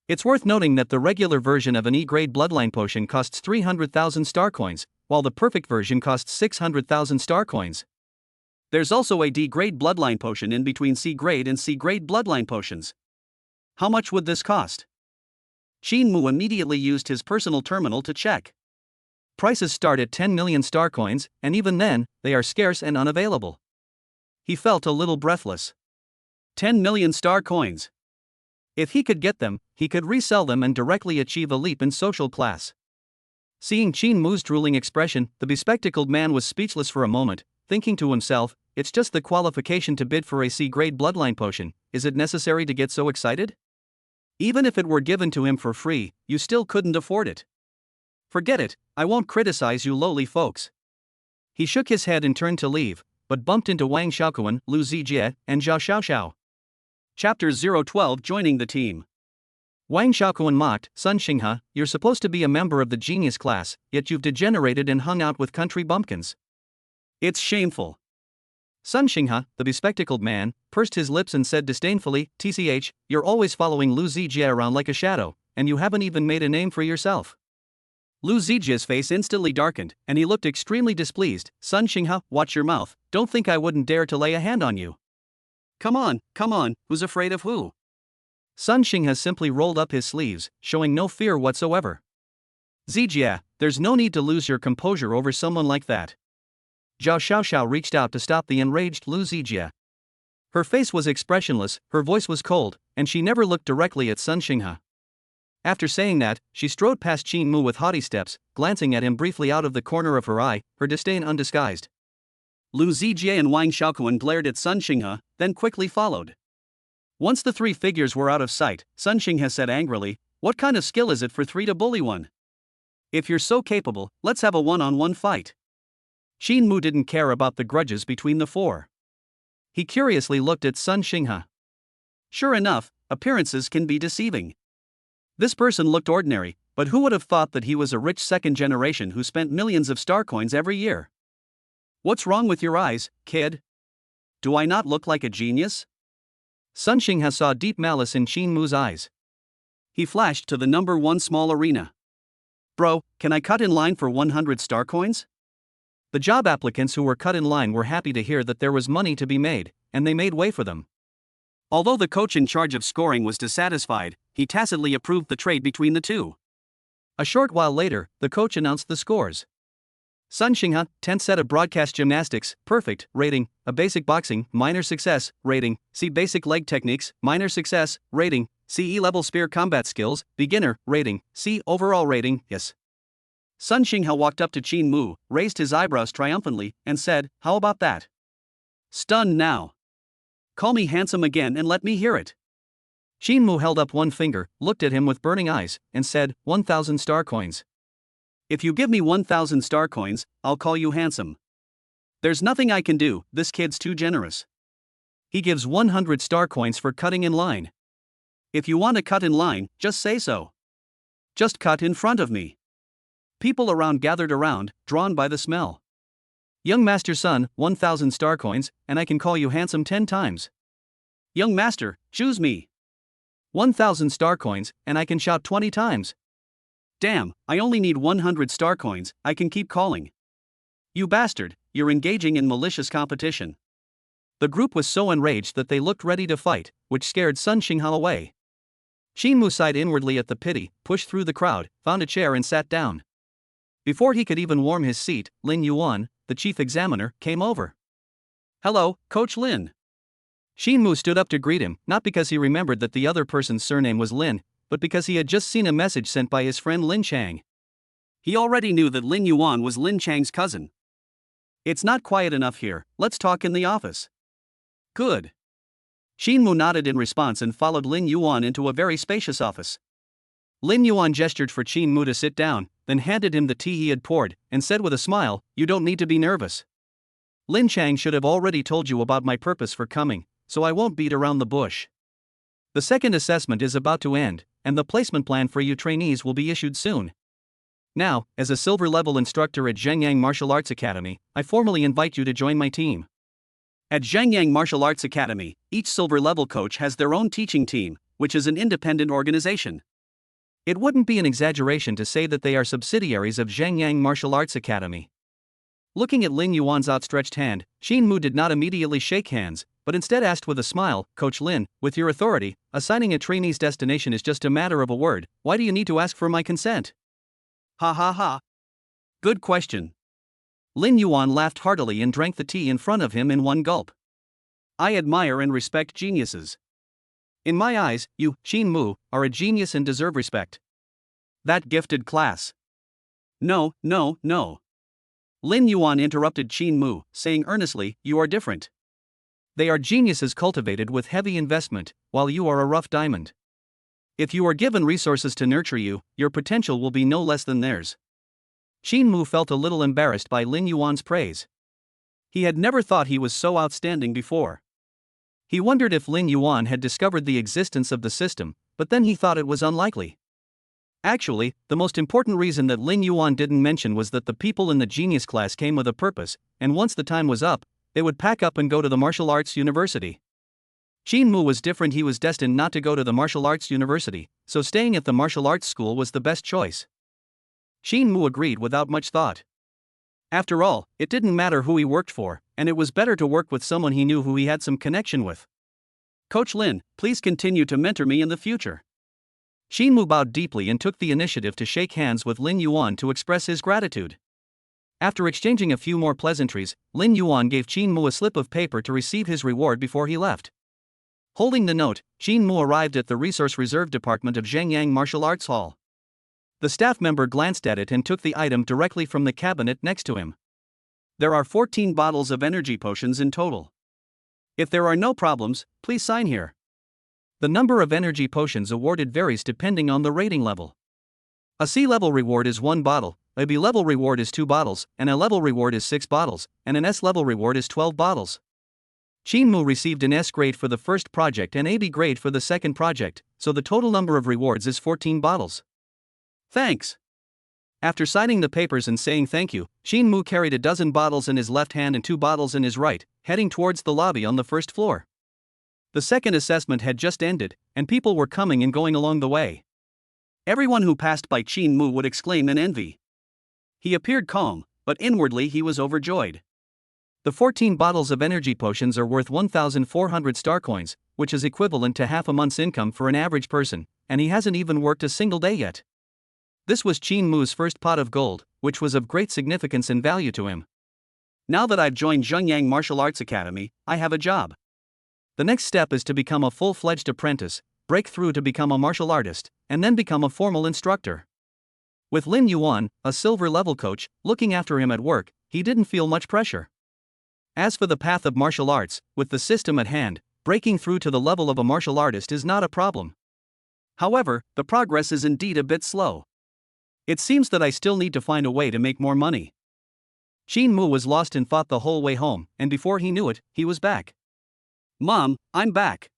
It's worth noting that the regular version of an E-grade bloodline potion costs 300,000 star coins, while the perfect version costs 600,000 star coins. There's also a D-grade bloodline potion in between C-grade and C-grade bloodline potions. How much would this cost? Shinmu immediately used his personal terminal to check. Prices start at 10 million star coins, and even then, they are scarce and unavailable. He felt a little breathless. 10 million star coins. If he could get them, he could resell them and directly achieve a leap in social class. Seeing Shinmu's drooling expression, the bespectacled man was speechless for a moment, thinking to himself, it's just the qualification to bid for a C-grade bloodline potion, is it necessary to get so excited? Even if it were given to him for free, you still couldn't afford it. Forget it, I won't criticize you lowly folks. He shook his head and turned to leave, but bumped into Wang Xiaoquan, Lu Zijie, and Zhao Xiaoxiao. Chapter 012 Joining the Team. Wang Xiaoquan mocked, Sun Xinghe, you're supposed to be a member of the genius class, yet you've degenerated and hung out with country bumpkins. It's shameful. Sun Xinghe, the bespectacled man, pursed his lips and said disdainfully, TCH, you're always following Lu Zijie around like a shadow, and you haven't even made a name for yourself. Lu Zijie's face instantly darkened, and he looked extremely displeased. Sun Xinghe, watch your mouth, don't think I wouldn't dare to lay a hand on you. Come on, who's afraid of who? Sun Xinghe simply rolled up his sleeves, showing no fear whatsoever. Zijie, there's no need to lose your composure over someone like that. Zhao Xiaoxiao reached out to stop the enraged Lu Zijie. Her face was expressionless, her voice was cold, and she never looked directly at Sun Xinghe. After saying that, she strode past Qin Mu with haughty steps, glancing at him briefly out of the corner of her eye, her disdain undisguised. Lu Zijie and Wang Xiaoquan glared at Sun Xinghe, then quickly followed. Once the three figures were out of sight, Sun Xinghe said angrily, what kind of skill is it for three to bully one? If you're so capable, let's have a one-on-one fight. Qin Mu didn't care about the grudges between the four. He curiously looked at Sun Xinghe. Sure enough, appearances can be deceiving. This person looked ordinary, but who would have thought that he was a rich second generation who spent millions of star coins every year? What's wrong with your eyes, kid? Do I not look like a genius? Sun Xinghe saw deep malice in Qin Mu's eyes. He flashed to the number 1 small arena. Bro, can I cut in line for 100 star coins? The job applicants who were cut in line were happy to hear that there was money to be made, and they made way for them. Although the coach in charge of scoring was dissatisfied, he tacitly approved the trade between the two. A short while later, the coach announced the scores. Sun Xinghe, 10th set of broadcast gymnastics, perfect, rating, A basic boxing, minor success, rating, C basic leg techniques, minor success, rating, C E-level spear combat skills, beginner, rating, C overall rating, yes. Sun Xinghe walked up to Qin Mu, raised his eyebrows triumphantly, and said, how about that? Stunned now. Call me handsome again and let me hear it. Qin Mu held up one finger, looked at him with burning eyes, and said, 1,000 star coins. If you give me 1,000 star coins, I'll call you handsome. There's nothing I can do, this kid's too generous. He gives 100 star coins for cutting in line. If you want to cut in line, just say so. Just cut in front of me. People around gathered around, drawn by the smell. Young master's son, 1,000 star coins, and I can call you handsome 10 times. Young master, choose me. 1,000 star coins, and I can shout 20 times. Damn, I only need 100 star coins, I can keep calling. You bastard, you're engaging in malicious competition. The group was so enraged that they looked ready to fight, which scared Sun Xinghe away. Qin Mu sighed inwardly at the pity, pushed through the crowd, found a chair and sat down. Before he could even warm his seat, Lin Yuan, the chief examiner, came over. Hello, Coach Lin. Qin Mu stood up to greet him, not because he remembered that the other person's surname was Lin, but because he had just seen a message sent by his friend Lin Chang. He already knew that Lin Yuan was Lin Chang's cousin. It's not quiet enough here, let's talk in the office. Good. Qin Mu nodded in response and followed Lin Yuan into a very spacious office. Lin Yuan gestured for Qin Mu to sit down, then handed him the tea he had poured, and said with a smile, you don't need to be nervous. Lin Chang should have already told you about my purpose for coming, so I won't beat around the bush. The second assessment is about to end, and the placement plan for you trainees will be issued soon. Now, as a silver-level instructor at Zhengyang Martial Arts Academy, I formally invite you to join my team. At Zhengyang Martial Arts Academy, each silver-level coach has their own teaching team, which is an independent organization. It wouldn't be an exaggeration to say that they are subsidiaries of Zhengyang Martial Arts Academy. Looking at Lin Yuan's outstretched hand, Qin Mu did not immediately shake hands, but instead asked with a smile, Coach Lin, with your authority, assigning a trainee's destination is just a matter of a word, why do you need to ask for my consent? Ha ha ha. Good question. Lin Yuan laughed heartily and drank the tea in front of him in one gulp. I admire and respect geniuses. In my eyes, you, Qin Mu, are a genius and deserve respect. That gifted class. No. Lin Yuan interrupted Qin Mu, saying earnestly, you are different. They are geniuses cultivated with heavy investment, while you are a rough diamond. If you are given resources to nurture you, your potential will be no less than theirs. Xin Mu felt a little embarrassed by Lin Yuan's praise. He had never thought he was so outstanding before. He wondered if Lin Yuan had discovered the existence of the system, but then he thought it was unlikely. Actually, the most important reason that Lin Yuan didn't mention was that the people in the genius class came with a purpose, and once the time was up, they would pack up and go to the martial arts university. Xin Mu was different. He was destined not to go to the martial arts university, so staying at the martial arts school was the best choice. Xin Mu agreed without much thought. After all, it didn't matter who he worked for, and it was better to work with someone he knew who he had some connection with. Coach Lin, please continue to mentor me in the future. Xin Mu bowed deeply and took the initiative to shake hands with Lin Yuan to express his gratitude. After exchanging a few more pleasantries, Lin Yuan gave Xin Mu a slip of paper to receive his reward before he left. Holding the note, Xin Mu arrived at the Resource Reserve Department of Zhengyang Martial Arts Hall. The staff member glanced at it and took the item directly from the cabinet next to him. There are 14 bottles of energy potions in total. If there are no problems, please sign here. The number of energy potions awarded varies depending on the rating level. A C-level reward is 1 bottle, a B-level reward is 2 bottles, and a level reward is 6 bottles, and an S-level reward is 12 bottles. Xin Mu received an S grade for the first project and a B grade for the second project, so the total number of rewards is 14 bottles. Thanks. After signing the papers and saying thank you, Xin Mu carried a dozen bottles in his left hand and 2 bottles in his right, heading towards the lobby on the first floor. The second assessment had just ended, and people were coming and going along the way. Everyone who passed by Xin Mu would exclaim in envy. He appeared calm, but inwardly he was overjoyed. The 14 bottles of energy potions are worth 1,400 star coins, which is equivalent to half a month's income for an average person, and he hasn't even worked a single day yet. This was Xin Mu's first pot of gold, which was of great significance and value to him. Now that I've joined Zhengyang Martial Arts Academy, I have a job. The next step is to become a full-fledged apprentice, break through to become a martial artist, and then become a formal instructor. With Lin Yuan, a silver-level coach, looking after him at work, he didn't feel much pressure. As for the path of martial arts, with the system at hand, breaking through to the level of a martial artist is not a problem. However, the progress is indeed a bit slow. It seems that I still need to find a way to make more money. Xin Mu was lost in thought the whole way home, and before he knew it, he was back. Mom, I'm back.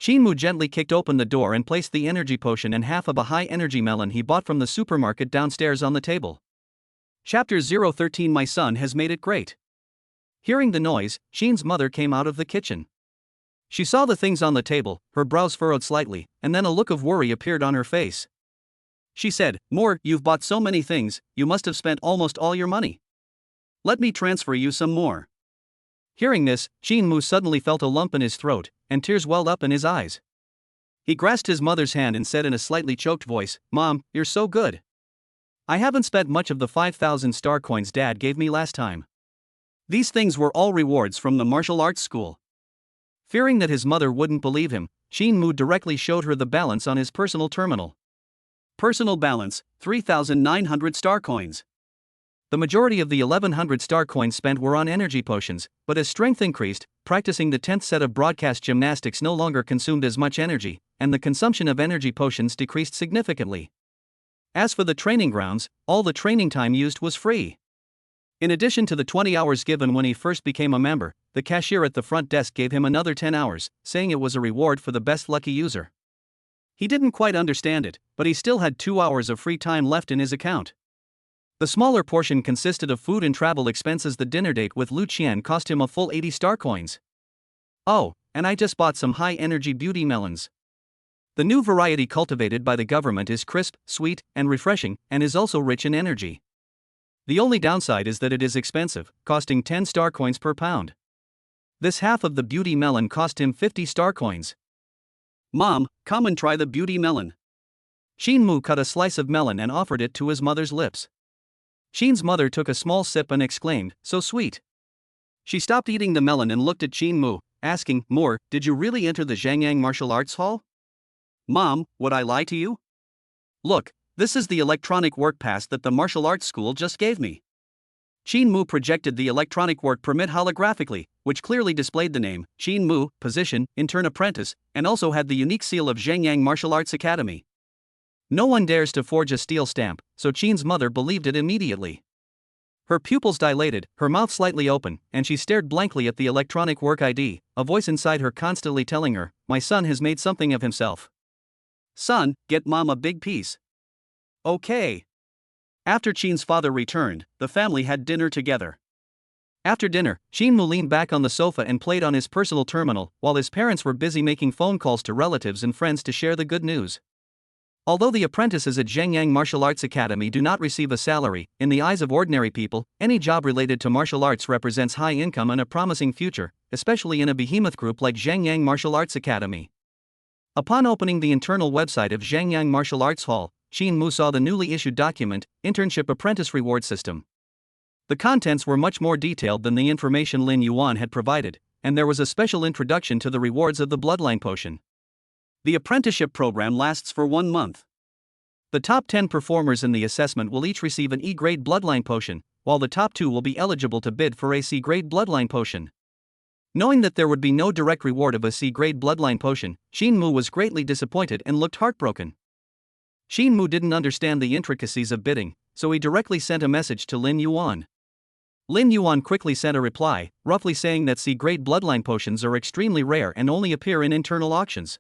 Xin Mu gently kicked open the door and placed the energy potion and half of a high-energy melon he bought from the supermarket downstairs on the table. Chapter 013. My son has made it great. Hearing the noise, Xin's mother came out of the kitchen. She saw the things on the table, her brows furrowed slightly, and then a look of worry appeared on her face. She said, "More, you've bought so many things, you must have spent almost all your money. Let me transfer you some more." Hearing this, Xin Mu suddenly felt a lump in his throat, and tears welled up in his eyes. He grasped his mother's hand and said in a slightly choked voice, "Mom, you're so good. I haven't spent much of the 5,000 star coins Dad gave me last time." These things were all rewards from the martial arts school. Fearing that his mother wouldn't believe him, Xin Mu directly showed her the balance on his personal terminal. Personal balance, 3,900 star coins. The majority of the 1,100 star coins spent were on energy potions, but as strength increased, practicing the 10th set of broadcast gymnastics no longer consumed as much energy, and the consumption of energy potions decreased significantly. As for the training grounds, all the training time used was free. In addition to the 20 hours given when he first became a member, the cashier at the front desk gave him another 10 hours, saying it was a reward for the best lucky user. He didn't quite understand it, but he still had 2 hours of free time left in his account. The smaller portion consisted of food and travel expenses. The dinner date with Lu Qian cost him a full 80 star coins. Oh, and I just bought some high-energy beauty melons. The new variety cultivated by the government is crisp, sweet, and refreshing, and is also rich in energy. The only downside is that it is expensive, costing 10 star coins per pound. This half of the beauty melon cost him 50 star coins. Mom, come and try the beauty melon. Xin Mu cut a slice of melon and offered it to his mother's lips. Xin's mother took a small sip and exclaimed, "So sweet." She stopped eating the melon and looked at Xin Mu, asking, "More, did you really enter the Zhengyang Martial Arts Hall?" "Mom, would I lie to you? Look, this is the electronic work pass that the martial arts school just gave me." Xin Mu projected the electronic work permit holographically, which clearly displayed the name, Xin Mu, position, intern apprentice, and also had the unique seal of Zhengyang Martial Arts Academy. No one dares to forge a steel stamp, so Chin's mother believed it immediately. Her pupils dilated, her mouth slightly open, and she stared blankly at the electronic work ID, a voice inside her constantly telling her, "My son has made something of himself. Son, get mom a big piece." Okay. After Chin's father returned, the family had dinner together. After dinner, Shinmu leaned back on the sofa and played on his personal terminal, while his parents were busy making phone calls to relatives and friends to share the good news. Although the apprentices at Zhengyang Martial Arts Academy do not receive a salary, in the eyes of ordinary people, any job related to martial arts represents high income and a promising future, especially in a behemoth group like Zhengyang Martial Arts Academy. Upon opening the internal website of Zhengyang Martial Arts Hall, Shinmu saw the newly issued document, Internship Apprentice Reward System. The contents were much more detailed than the information Lin Yuan had provided, and there was a special introduction to the rewards of the Bloodline Potion. The apprenticeship program lasts for 1 month. The top 10 performers in the assessment will each receive an E-grade Bloodline Potion, while the top 2 will be eligible to bid for a C-grade Bloodline Potion. Knowing that there would be no direct reward of a C-grade Bloodline Potion, Shinmu was greatly disappointed and looked heartbroken. Shinmu didn't understand the intricacies of bidding, so he directly sent a message to Lin Yuan. Lin Yuan quickly sent a reply, roughly saying that C-grade Bloodline Potions are extremely rare and only appear in internal auctions.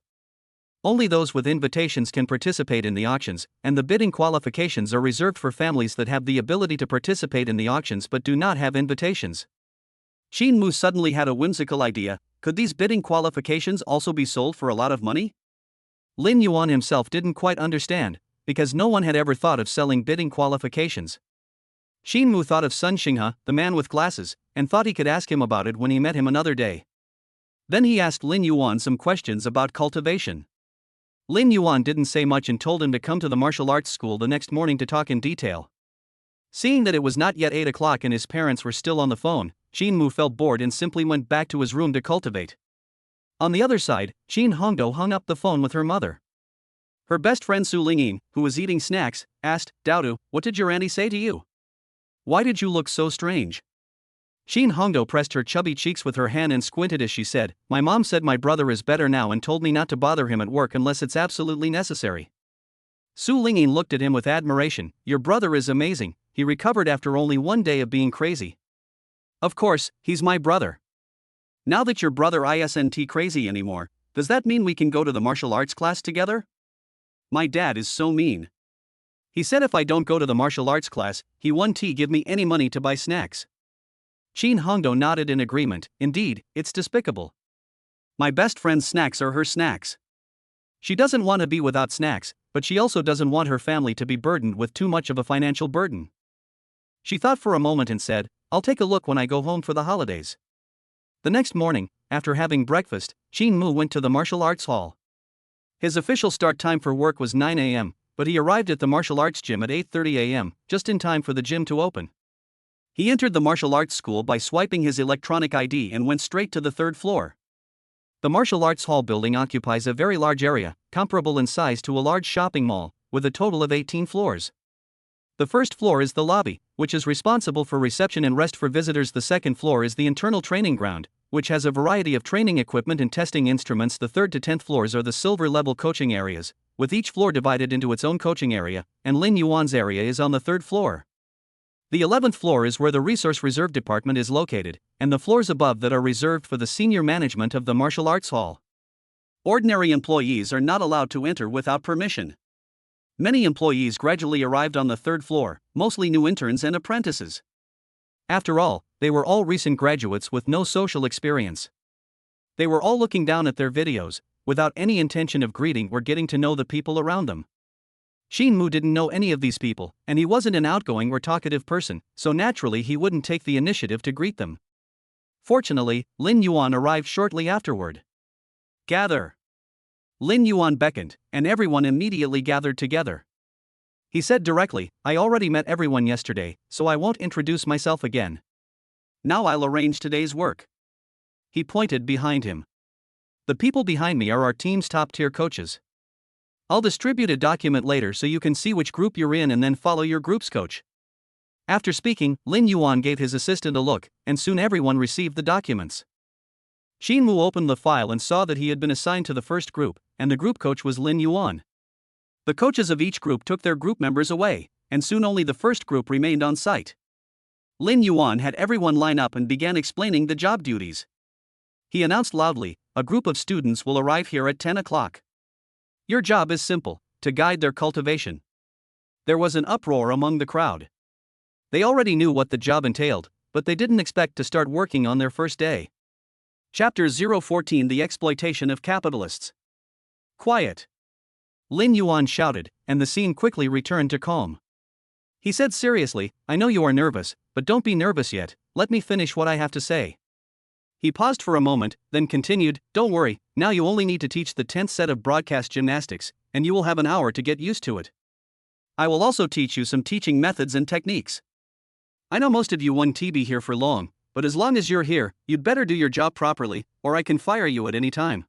Only those with invitations can participate in the auctions, and the bidding qualifications are reserved for families that have the ability to participate in the auctions but do not have invitations. Shinmu suddenly had a whimsical idea. Could these bidding qualifications also be sold for a lot of money? Lin Yuan himself didn't quite understand, because no one had ever thought of selling bidding qualifications. Shinmu thought of Sun Xinghe, the man with glasses, and thought he could ask him about it when he met him another day. Then he asked Lin Yuan some questions about cultivation. Lin Yuan didn't say much and told him to come to the martial arts school the next morning to talk in detail. Seeing that it was not yet 8 o'clock and his parents were still on the phone, Shinmu felt bored and simply went back to his room to cultivate. On the other side, Qin Hongdo hung up the phone with her mother. Her best friend Su Lingyin, who was eating snacks, asked, "Daodu, what did your auntie say to you? Why did you look so strange?" Qin Hongdo pressed her chubby cheeks with her hand and squinted as she said, "My mom said my brother is better now and told me not to bother him at work unless it's absolutely necessary." Su Lingyin looked at him with admiration. "Your brother is amazing, he recovered after only 1 day of being crazy." "Of course, he's my brother." "Now that your brother isn't crazy anymore, does that mean we can go to the martial arts class together?" "My dad is so mean. He said if I don't go to the martial arts class, he won't give me any money to buy snacks." Qin Hongdo nodded in agreement. "Indeed, it's despicable. My best friend's snacks are her snacks. She doesn't want to be without snacks, but she also doesn't want her family to be burdened with too much of a financial burden." She thought for a moment and said, "I'll take a look when I go home for the holidays." The next morning, after having breakfast, Qin Mu went to the martial arts hall. His official start time for work was 9 a.m., but he arrived at the martial arts gym at 8:30 a.m., just in time for the gym to open. He entered the martial arts school by swiping his electronic ID and went straight to the 3rd floor. The martial arts hall building occupies a very large area, comparable in size to a large shopping mall, with a total of 18 floors. The first floor is the lobby, which is responsible for reception and rest for visitors. The second floor is the internal training ground, which has a variety of training equipment and testing instruments. The 3rd to 10th floors are the silver-level coaching areas, with each floor divided into its own coaching area, and Lin Yuan's area is on the 3rd floor. The 11th floor is where the Resource Reserve Department is located, and the floors above that are reserved for the senior management of the martial arts hall. Ordinary employees are not allowed to enter without permission. Many employees gradually arrived on the 3rd floor, mostly new interns and apprentices. After all, they were all recent graduates with no social experience. They were all looking down at their videos, without any intention of greeting or getting to know the people around them. Shinmu didn't know any of these people, and he wasn't an outgoing or talkative person, so naturally he wouldn't take the initiative to greet them. Fortunately, Lin Yuan arrived shortly afterward. "Gather." Lin Yuan beckoned, and everyone immediately gathered together. He said directly, "I already met everyone yesterday, so I won't introduce myself again. Now I'll arrange today's work." He pointed behind him. "The people behind me are our team's top-tier coaches. I'll distribute a document later so you can see which group you're in and then follow your group's coach." After speaking, Lin Yuan gave his assistant a look, and soon everyone received the documents. Shinmu opened the file and saw that he had been assigned to the first group, and the group coach was Lin Yuan. The coaches of each group took their group members away, and soon only the first group remained on site. Lin Yuan had everyone line up and began explaining the job duties. He announced loudly, "A group of students will arrive here at 10 o'clock. Your job is simple, to guide their cultivation." There was an uproar among the crowd. They already knew what the job entailed, but they didn't expect to start working on their first day. Chapter 014: The Exploitation of Capitalists. Quiet! Lin Yuan shouted, and the scene quickly returned to calm. He said seriously, "I know you are nervous, but don't be nervous yet, let me finish what I have to say." He paused for a moment, then continued, "Don't worry, now you only need to teach the 10th set of broadcast gymnastics, and you will have an hour to get used to it. I will also teach you some teaching methods and techniques. I know most of you won't be here for long, but as long as you're here, you'd better do your job properly, or I can fire you at any time.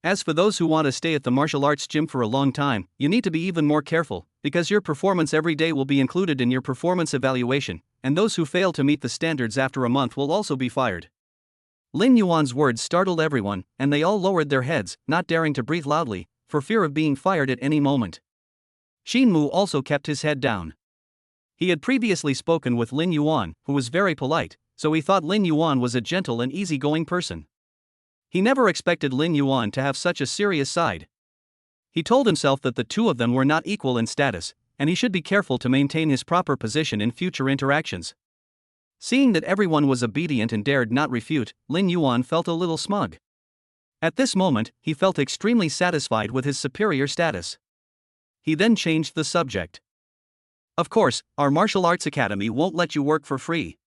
As for those who want to stay at the martial arts gym for a long time, you need to be even more careful, because your performance every day will be included in your performance evaluation, and those who fail to meet the standards after a month will also be fired." Lin Yuan's words startled everyone, and they all lowered their heads, not daring to breathe loudly, for fear of being fired at any moment. Xin Mu also kept his head down. He had previously spoken with Lin Yuan, who was very polite, so he thought Lin Yuan was a gentle and easygoing person. He never expected Lin Yuan to have such a serious side. He told himself that the two of them were not equal in status, and he should be careful to maintain his proper position in future interactions. Seeing that everyone was obedient and dared not refute, Lin Yuan felt a little smug. At this moment, he felt extremely satisfied with his superior status. He then changed the subject. "Of course, our martial arts academy won't let you work for free.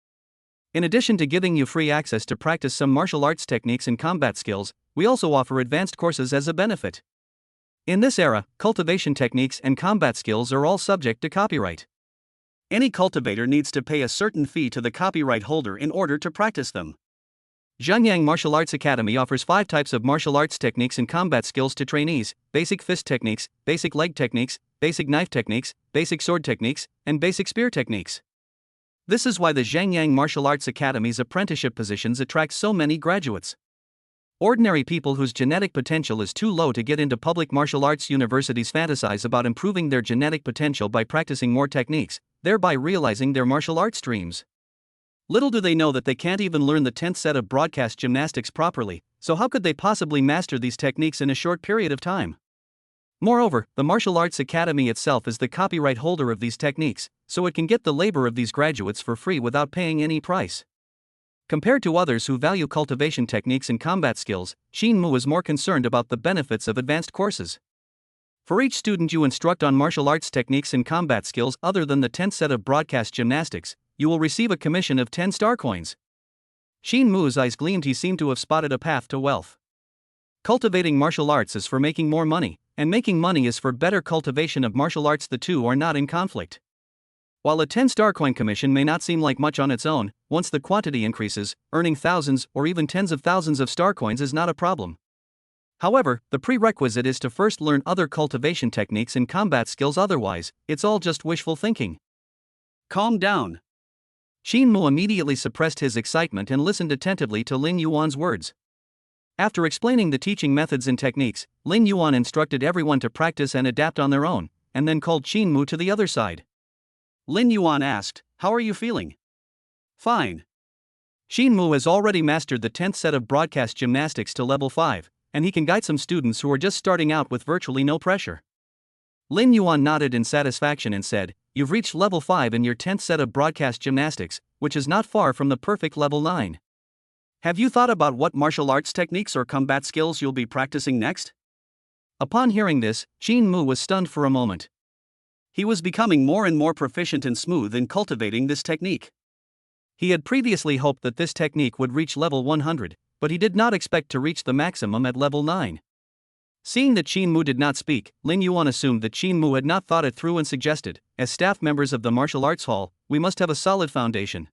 In addition to giving you free access to practice some martial arts techniques and combat skills, we also offer advanced courses as a benefit. In this era, cultivation techniques and combat skills are all subject to copyright. Any cultivator needs to pay a certain fee to the copyright holder in order to practice them. Zhangyang Martial Arts Academy offers 5 types of martial arts techniques and combat skills to trainees: basic fist techniques, basic leg techniques, basic knife techniques, basic sword techniques, and basic spear techniques. This is why the Zhangyang Martial Arts Academy's apprenticeship positions attract so many graduates. Ordinary people whose genetic potential is too low to get into public martial arts universities fantasize about improving their genetic potential by practicing more techniques, thereby realizing their martial arts dreams. Little do they know that they can't even learn the 10th set of broadcast gymnastics properly, so how could they possibly master these techniques in a short period of time? Moreover, the Martial Arts Academy itself is the copyright holder of these techniques, so it can get the labor of these graduates for free without paying any price. Compared to others who value cultivation techniques and combat skills, Xin Mu is more concerned about the benefits of advanced courses. For each student you instruct on martial arts techniques and combat skills other than the 10th set of broadcast gymnastics, you will receive a commission of 10 star coins. Xin Mu's eyes gleamed. He seemed to have spotted a path to wealth. Cultivating martial arts is for making more money, and making money is for better cultivation of martial arts. The two are not in conflict. While a 10-star coin commission may not seem like much on its own, once the quantity increases, earning thousands or even tens of thousands of star coins is not a problem. However, the prerequisite is to first learn other cultivation techniques and combat skills, otherwise, it's all just wishful thinking. Calm down. Xin Mu immediately suppressed his excitement and listened attentively to Lin Yuan's words. After explaining the teaching methods and techniques, Lin Yuan instructed everyone to practice and adapt on their own, and then called Xin Mu to the other side. Lin Yuan asked, "How are you feeling?" "Fine." Xin Mu has already mastered the 10th set of broadcast gymnastics to level 5, and he can guide some students who are just starting out with virtually no pressure. Lin Yuan nodded in satisfaction and said, "You've reached level 5 in your 10th set of broadcast gymnastics, which is not far from the perfect level 9. Have you thought about what martial arts techniques or combat skills you'll be practicing next?" Upon hearing this, Xin Mu was stunned for a moment. He was becoming more and more proficient and smooth in cultivating this technique. He had previously hoped that this technique would reach level 100, but he did not expect to reach the maximum at level 9. Seeing that Xin Mu did not speak, Lin Yuan assumed that Xin Mu had not thought it through and suggested, "As staff members of the martial arts hall, we must have a solid foundation.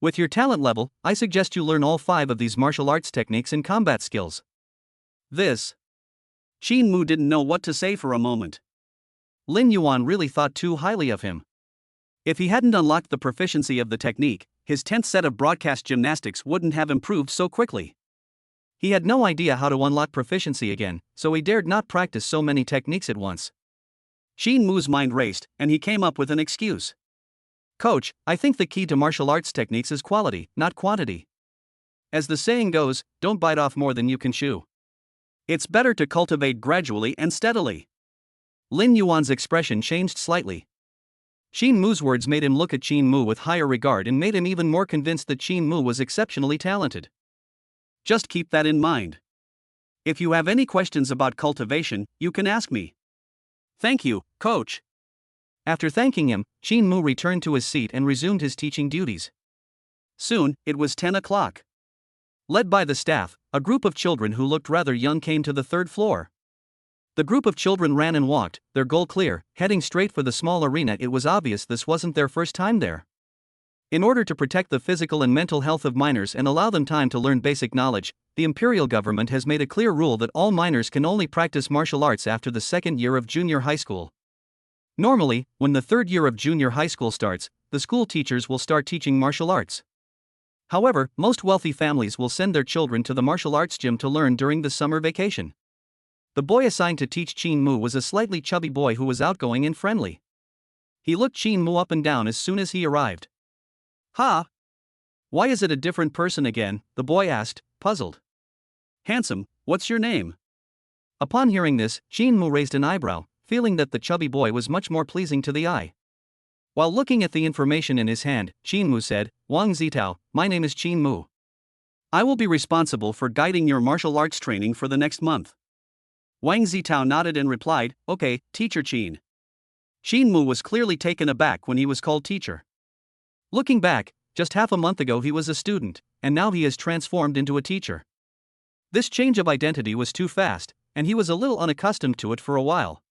With your talent level, I suggest you learn all 5 of these martial arts techniques and combat skills." Xin Mu didn't know what to say for a moment. Lin Yuan really thought too highly of him. If he hadn't unlocked the proficiency of the technique, his 10th set of broadcast gymnastics wouldn't have improved so quickly. He had no idea how to unlock proficiency again, so he dared not practice so many techniques at once. Shin Mu's mind raced, and he came up with an excuse. Coach, I think the key to martial arts techniques is quality, not quantity. As the saying goes, don't bite off more than you can chew. It's better to cultivate gradually and steadily. Lin Yuan's expression changed slightly. Shin Mu's words made him look at Shin Mu with higher regard and made him even more convinced that Shin Mu was exceptionally talented. Just keep that in mind. If you have any questions about cultivation, you can ask me. Thank you, coach. After thanking him, Shin Mu returned to his seat and resumed his teaching duties. Soon, it was 10 o'clock. Led by the staff, a group of children who looked rather young came to the third floor. The group of children ran and walked, their goal clear, heading straight for the small arena. It was obvious this wasn't their first time there. In order to protect the physical and mental health of minors and allow them time to learn basic knowledge, the imperial government has made a clear rule that all minors can only practice martial arts after the second year of junior high school. Normally, when the third year of junior high school starts, the school teachers will start teaching martial arts. However, most wealthy families will send their children to the martial arts gym to learn during the summer vacation. The boy assigned to teach Shin Mu was a slightly chubby boy who was outgoing and friendly. He looked Shin Mu up and down as soon as he arrived. Ha! Why is it a different person again? The boy asked, puzzled. Handsome, what's your name? Upon hearing this, Shin Mu raised an eyebrow, feeling that the chubby boy was much more pleasing to the eye. While looking at the information in his hand, Shin Mu said, Wang Zitao, my name is Shin Mu. I will be responsible for guiding your martial arts training for the next month. Wang Zitao nodded and replied, okay, teacher Shin. Shin Mu was clearly taken aback when he was called teacher. Looking back, just half a month ago he was a student, and now he is transformed into a teacher. This change of identity was too fast, and he was a little unaccustomed to it for a while.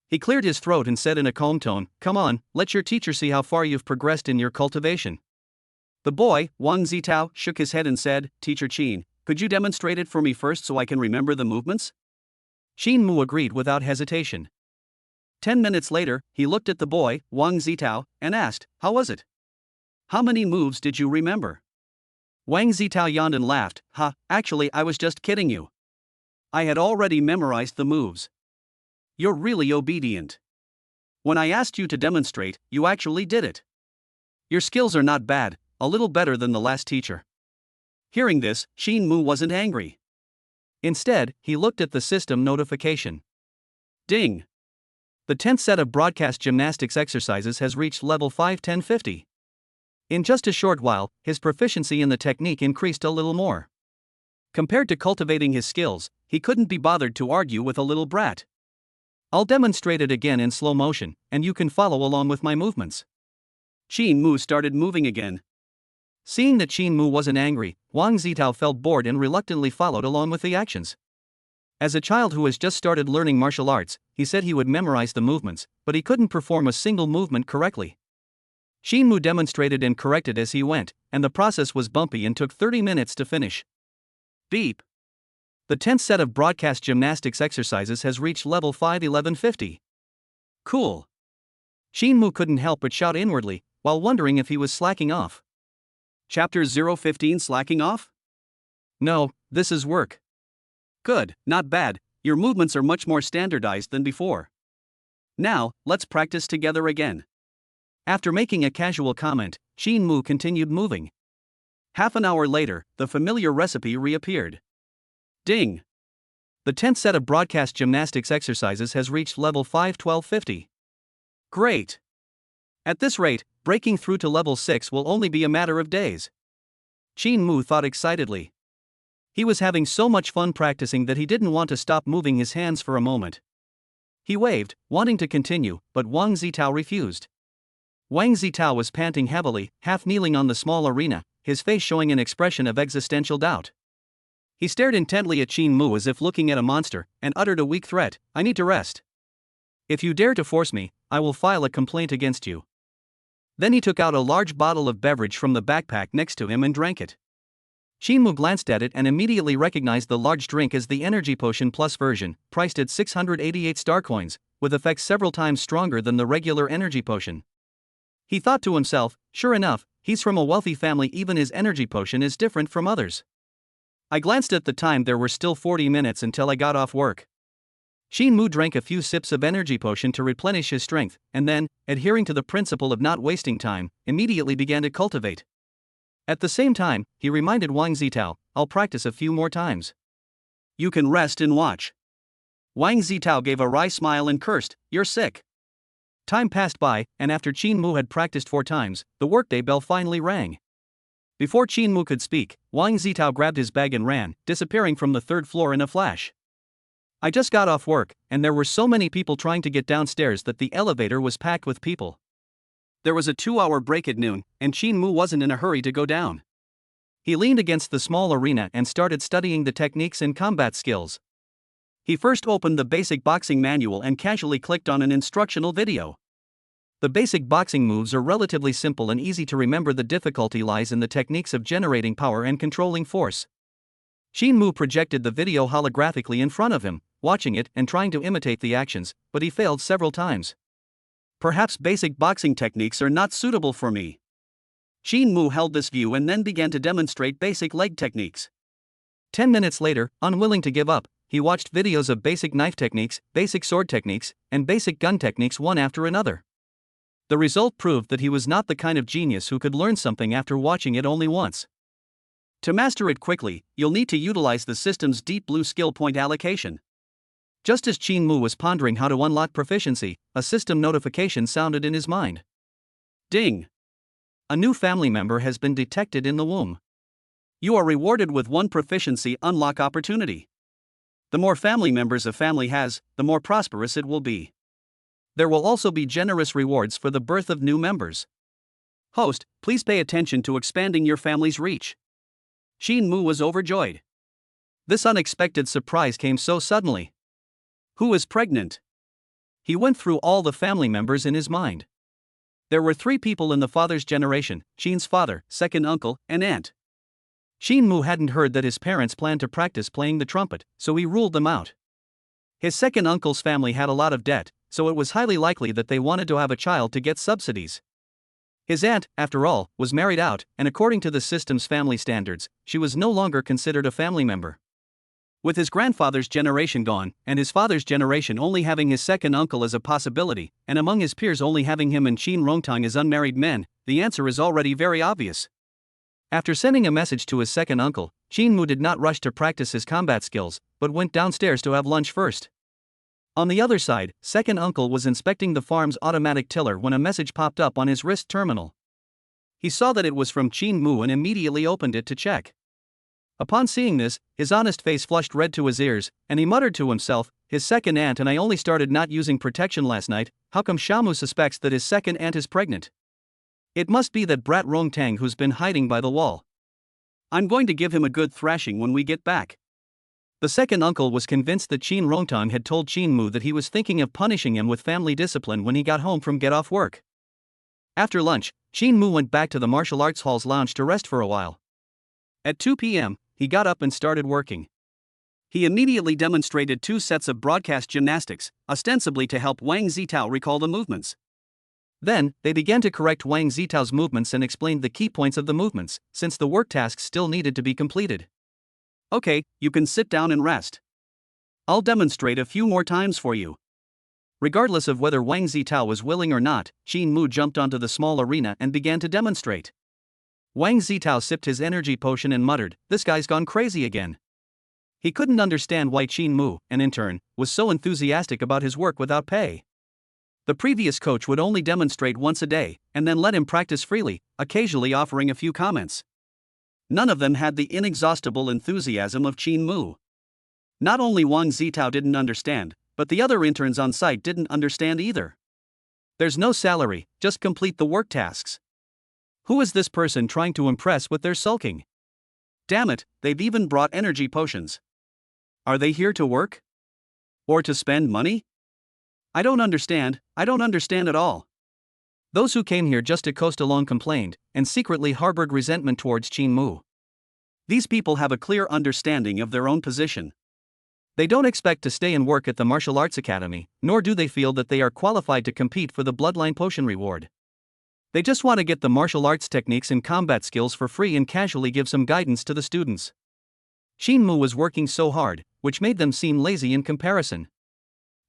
He cleared his throat and said in a calm tone, come on, let your teacher see how far you've progressed in your cultivation. The boy, Wang Zitao, shook his head and said, Teacher Shin, could you demonstrate it for me first so I can remember the movements? Shin Mu agreed without hesitation. 10 minutes later, he looked at the boy, Wang Zitao, and asked, how was it? How many moves did you remember? Wang Zitao yawned and laughed, actually I was just kidding you. I had already memorized the moves. You're really obedient. When I asked you to demonstrate, you actually did it. Your skills are not bad, a little better than the last teacher. Hearing this, Shin Mu wasn't angry. Instead, he looked at the system notification. Ding! The 10th set of broadcast gymnastics exercises has reached level 5-10-50. In just a short while, his proficiency in the technique increased a little more. Compared to cultivating his skills, he couldn't be bothered to argue with a little brat. I'll demonstrate it again in slow motion, and you can follow along with my movements. Shin Mu started moving again. Seeing that Shin Mu wasn't angry, Wang Zitao felt bored and reluctantly followed along with the actions. As a child who has just started learning martial arts, he said he would memorize the movements, but he couldn't perform a single movement correctly. Shin Mu demonstrated and corrected as he went, and the process was bumpy and took 30 minutes to finish. Beep! The 10th set of broadcast gymnastics exercises has reached level 5-11-50. Cool! Shin Mu couldn't help but shout inwardly, while wondering if he was slacking off. Chapter 015 Slacking off? No, this is work. Good, not bad, your movements are much more standardized than before. Now, let's practice together again. After making a casual comment, Shin Mu continued moving. Half an hour later, the familiar recipe reappeared. Ding! The 10th set of broadcast gymnastics exercises has reached level 5-12-50. Great! At this rate, breaking through to level 6 will only be a matter of days. Shin Mu thought excitedly. He was having so much fun practicing that he didn't want to stop moving his hands for a moment. He waved, wanting to continue, but Wang Zitao refused. Wang Zitao was panting heavily, half kneeling on the small arena, his face showing an expression of existential doubt. He stared intently at Shin Mu as if looking at a monster, and uttered a weak threat, I need to rest. If you dare to force me, I will file a complaint against you. Then he took out a large bottle of beverage from the backpack next to him and drank it. Shin Mu glanced at it and immediately recognized the large drink as the Energy Potion Plus version, priced at 688 star coins, with effects several times stronger than the regular Energy Potion. He thought to himself, sure enough, he's from a wealthy family, even his Energy Potion is different from others. I glanced at the time, there were still 40 minutes until I got off work. Shin Mu drank a few sips of energy potion to replenish his strength, and then, adhering to the principle of not wasting time, immediately began to cultivate. At the same time, he reminded Wang Zitao, "I'll practice a few more times. You can rest and watch." Wang Zitao gave a wry smile and cursed, "You're sick." Time passed by, and after Qin Mu had practiced 4 times, the workday bell finally rang. Before Qin Mu could speak, Wang Zitao grabbed his bag and ran, disappearing from the 3rd floor in a flash. "I just got off work, and there were so many people trying to get downstairs that the elevator was packed with people. There was a 2-hour break at noon, and Qin Mu wasn't in a hurry to go down." He leaned against the small arena and started studying the techniques and combat skills. He first opened the basic boxing manual and casually clicked on an instructional video. The basic boxing moves are relatively simple and easy to remember. The difficulty lies in the techniques of generating power and controlling force. Qin Mu projected the video holographically in front of him, watching it and trying to imitate the actions, but he failed several times. "Perhaps basic boxing techniques are not suitable for me." Qin Mu held this view and then began to demonstrate basic leg techniques. 10 minutes later, unwilling to give up, he watched videos of basic knife techniques, basic sword techniques, and basic gun techniques one after another. The result proved that he was not the kind of genius who could learn something after watching it only once. To master it quickly, you'll need to utilize the system's deep blue skill point allocation. Just as Qin Mu was pondering how to unlock proficiency, a system notification sounded in his mind. Ding! A new family member has been detected in the womb. You are rewarded with 1 proficiency unlock opportunity. The more family members a family has, the more prosperous it will be. There will also be generous rewards for the birth of new members. Host, please pay attention to expanding your family's reach. Qin Mu was overjoyed. This unexpected surprise came so suddenly. Who is pregnant? He went through all the family members in his mind. There were 3 people in the father's generation: Qin's father, second uncle, and aunt. Qin Mu hadn't heard that his parents planned to practice playing the trumpet, so he ruled them out. His second uncle's family had a lot of debt, so it was highly likely that they wanted to have a child to get subsidies. His aunt, after all, was married out, and according to the system's family standards, she was no longer considered a family member. With his grandfather's generation gone, and his father's generation only having his second uncle as a possibility, and among his peers only having him and Qin Rongtang as unmarried men, the answer is already very obvious. After sending a message to his second uncle, Qin Mu did not rush to practice his combat skills, but went downstairs to have lunch first. On the other side, second uncle was inspecting the farm's automatic tiller when a message popped up on his wrist terminal. He saw that it was from Qin Mu and immediately opened it to check. Upon seeing this, his honest face flushed red to his ears, and he muttered to himself, "His second aunt and I only started not using protection last night. How come Shamu suspects that his second aunt is pregnant? It must be that brat Rongtang who's been hiding by the wall. I'm going to give him a good thrashing when we get back." The second uncle was convinced that Qin Rongtang had told Qin Mu that he was thinking of punishing him with family discipline when he got home from get-off work. After lunch, Qin Mu went back to the martial arts hall's lounge to rest for a while. At 2 p.m., he got up and started working. He immediately demonstrated 2 sets of broadcast gymnastics, ostensibly to help Wang Zitao recall the movements. Then, they began to correct Wang Zitao's movements and explained the key points of the movements, since the work tasks still needed to be completed. "Okay, you can sit down and rest. I'll demonstrate a few more times for you." Regardless of whether Wang Zitao was willing or not, Qin Mu jumped onto the small arena and began to demonstrate. Wang Zitao sipped his energy potion and muttered, "This guy's gone crazy again." He couldn't understand why Qin Mu, and in turn, was so enthusiastic about his work without pay. The previous coach would only demonstrate once a day, and then let him practice freely, occasionally offering a few comments. None of them had the inexhaustible enthusiasm of Qin Mu. Not only Wang Zitao didn't understand, but the other interns on site didn't understand either. There's no salary, just complete the work tasks. Who is this person trying to impress with their sulking? Damn it, they've even brought energy potions. Are they here to work? Or to spend money? I don't understand at all. Those who came here just to coast along complained, and secretly harbored resentment towards Qin Mu. These people have a clear understanding of their own position. They don't expect to stay and work at the martial arts academy, nor do they feel that they are qualified to compete for the bloodline potion reward. They just want to get the martial arts techniques and combat skills for free and casually give some guidance to the students. Qin Mu was working so hard, which made them seem lazy in comparison.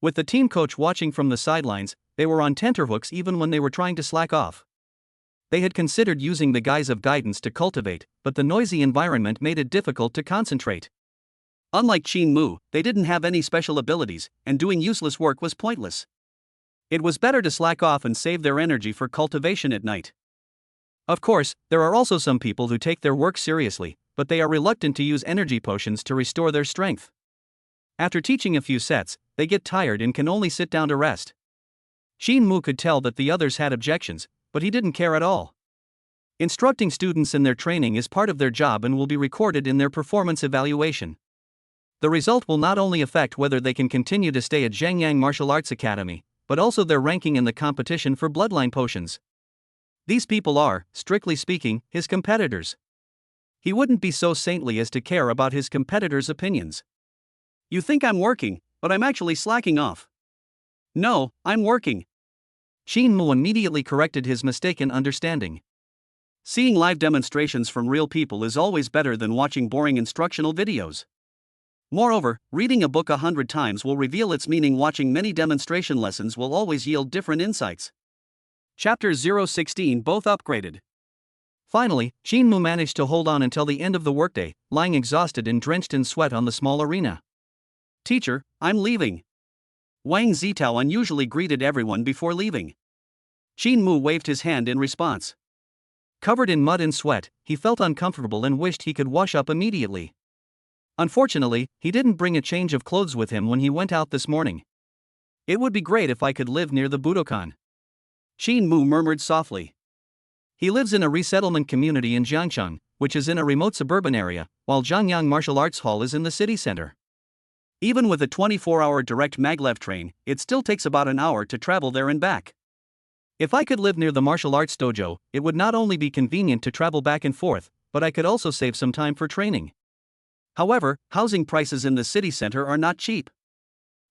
With the team coach watching from the sidelines, they were on tenterhooks even when they were trying to slack off. They had considered using the guise of guidance to cultivate, but the noisy environment made it difficult to concentrate. Unlike Qin Mu, they didn't have any special abilities, and doing useless work was pointless. It was better to slack off and save their energy for cultivation at night. Of course, there are also some people who take their work seriously, but they are reluctant to use energy potions to restore their strength. After teaching a few sets, they get tired and can only sit down to rest. Qin Mu could tell that the others had objections, but he didn't care at all. Instructing students in their training is part of their job and will be recorded in their performance evaluation. The result will not only affect whether they can continue to stay at Zhengyang Martial Arts Academy, but also their ranking in the competition for bloodline potions. These people are, strictly speaking, his competitors. He wouldn't be so saintly as to care about his competitors' opinions. You think I'm working, but I'm actually slacking off. No, I'm working. Qin Mu immediately corrected his mistaken understanding. Seeing live demonstrations from real people is always better than watching boring instructional videos. Moreover, reading a book 100 times will reveal its meaning. Watching many demonstration lessons will always yield different insights. Chapter 016 Both upgraded. Finally, Qin Mu managed to hold on until the end of the workday, lying exhausted and drenched in sweat on the small arena. Teacher, I'm leaving. Wang Zitao unusually greeted everyone before leaving. Qin Mu waved his hand in response. Covered in mud and sweat, he felt uncomfortable and wished he could wash up immediately. Unfortunately, he didn't bring a change of clothes with him when he went out this morning. It would be great if I could live near the Budokan. Qin Mu murmured softly. He lives in a resettlement community in Jiangcheng, which is in a remote suburban area, while Zhangyang Martial Arts Hall is in the city center. Even with a 24-hour direct maglev train, it still takes about an hour to travel there and back. If I could live near the martial arts dojo, it would not only be convenient to travel back and forth, but I could also save some time for training. However, housing prices in the city center are not cheap.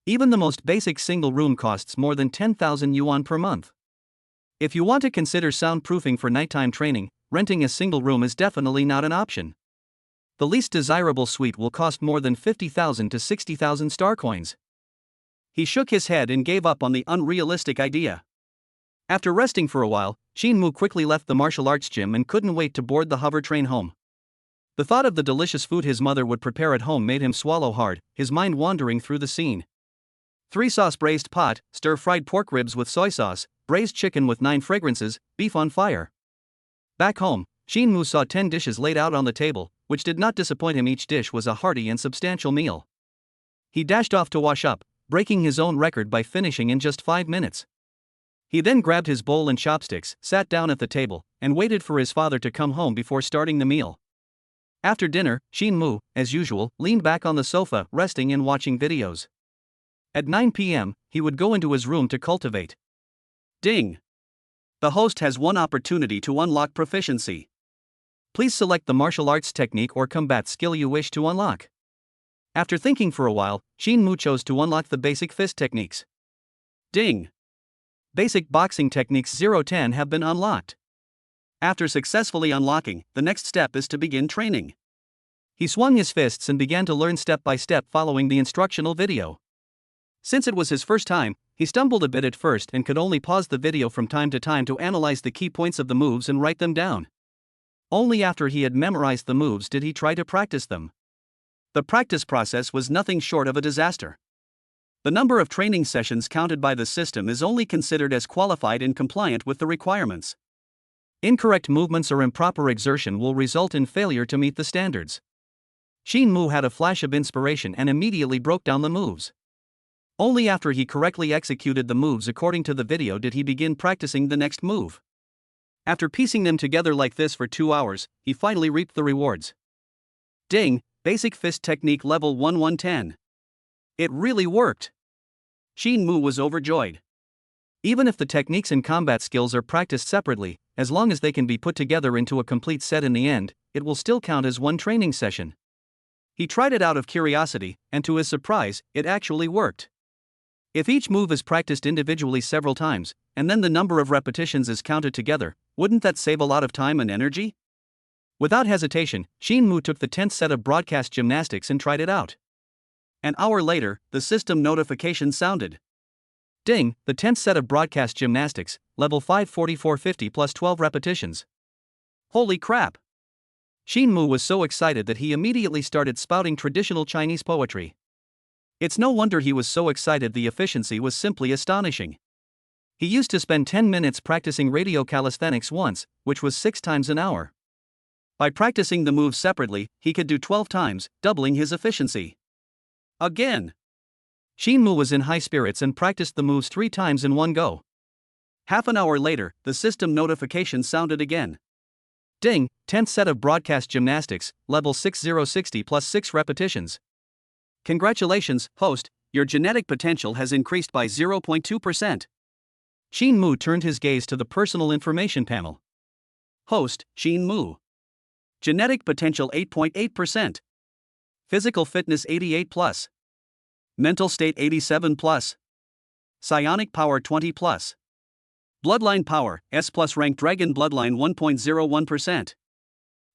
Even the most basic single room costs more than 10,000 yuan per month. If you want to consider soundproofing for nighttime training, renting a single room is definitely not an option. The least desirable suite will cost more than 50,000 to 60,000 star coins. He shook his head and gave up on the unrealistic idea. After resting for a while, Qin Mu quickly left the martial arts gym and couldn't wait to board the hover train home. The thought of the delicious food his mother would prepare at home made him swallow hard, his mind wandering through the scene. 3-sauce braised pot, stir-fried pork ribs with soy sauce, braised chicken with 9 fragrances, beef on fire. Back home, Qin Mu saw 10 dishes laid out on the table, which did not disappoint him. Each dish was a hearty and substantial meal. He dashed off to wash up, breaking his own record by finishing in just 5 minutes. He then grabbed his bowl and chopsticks, sat down at the table, and waited for his father to come home before starting the meal. After dinner, Qin Mu, as usual, leaned back on the sofa, resting and watching videos. At 9 p.m., he would go into his room to cultivate. Ding! The host has one opportunity to unlock proficiency. Please select the martial arts technique or combat skill you wish to unlock. After thinking for a while, Qin Mu chose to unlock the basic fist techniques. Ding! Basic boxing techniques 0-10 have been unlocked. After successfully unlocking, the next step is to begin training. He swung his fists and began to learn step by step following the instructional video. Since it was his first time, he stumbled a bit at first and could only pause the video from time to time to analyze the key points of the moves and write them down. Only after he had memorized the moves did he try to practice them. The practice process was nothing short of a disaster. The number of training sessions counted by the system is only considered as qualified and compliant with the requirements. Incorrect movements or improper exertion will result in failure to meet the standards. Qin Mu had a flash of inspiration and immediately broke down the moves. Only after he correctly executed the moves according to the video did he begin practicing the next move. After piecing them together like this for 2 hours, he finally reaped the rewards. Ding! Basic fist technique level 1-1-10. It really worked! Qin Mu was overjoyed. Even if the techniques and combat skills are practiced separately, as long as they can be put together into a complete set in the end, it will still count as one training session. He tried it out of curiosity, and to his surprise, it actually worked. If each move is practiced individually several times, and then the number of repetitions is counted together, wouldn't that save a lot of time and energy? Without hesitation, Qin Mu took the 10th set of broadcast gymnastics and tried it out. An hour later, the system notification sounded. Ding, the 10th set of broadcast gymnastics, level 54450 plus 12 repetitions. Holy crap! Xin Mu was so excited that he immediately started spouting traditional Chinese poetry. It's no wonder he was so excited, the efficiency was simply astonishing. He used to spend 10 minutes practicing radio calisthenics once, which was 6 times an hour. By practicing the moves separately, he could do 12 times, doubling his efficiency. Again! Xin Mu was in high spirits and practiced the moves 3 times in one go. Half an hour later, the system notification sounded again. Ding, 10th set of broadcast gymnastics, level 6060 plus 6 repetitions. Congratulations, host, your genetic potential has increased by 0.2%. Xin Mu turned his gaze to the personal information panel. Host, Xin Mu. Genetic potential 8.8%. Physical fitness 88 plus. Mental state 87 plus. Psionic power 20 plus. Bloodline power, S plus rank dragon bloodline 1.01%.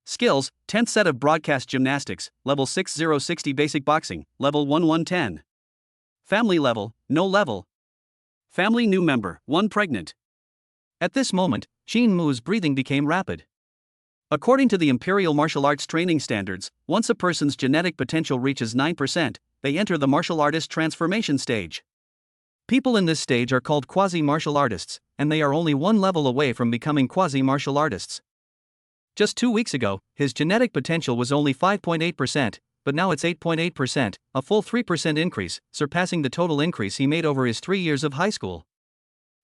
Skills, 10th set of broadcast gymnastics, level 6060 basic boxing, level 1110. Family level, no level. Family new member, 1 pregnant. At this moment, Xin Mu's breathing became rapid. According to the Imperial Martial Arts training standards, once a person's genetic potential reaches 9%, they enter the martial artist transformation stage. People in this stage are called quasi-martial artists, and they are only one level away from becoming quasi-martial artists. Just 2 weeks ago, his genetic potential was only 5.8%, but now it's 8.8%, a full 3% increase, surpassing the total increase he made over his 3 years of high school.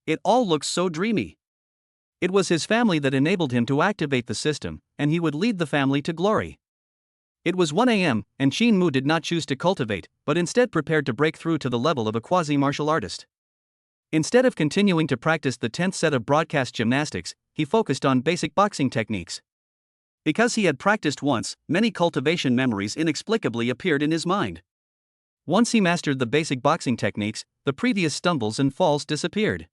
It all looks so dreamy. It was his family that enabled him to activate the system, and he would lead the family to glory. It was 1 a.m., and Xin Mu did not choose to cultivate, but instead prepared to break through to the level of a quasi-martial artist. Instead of continuing to practice the 10th set of broadcast gymnastics, he focused on basic boxing techniques. Because he had practiced once, many cultivation memories inexplicably appeared in his mind. Once he mastered the basic boxing techniques, the previous stumbles and falls disappeared.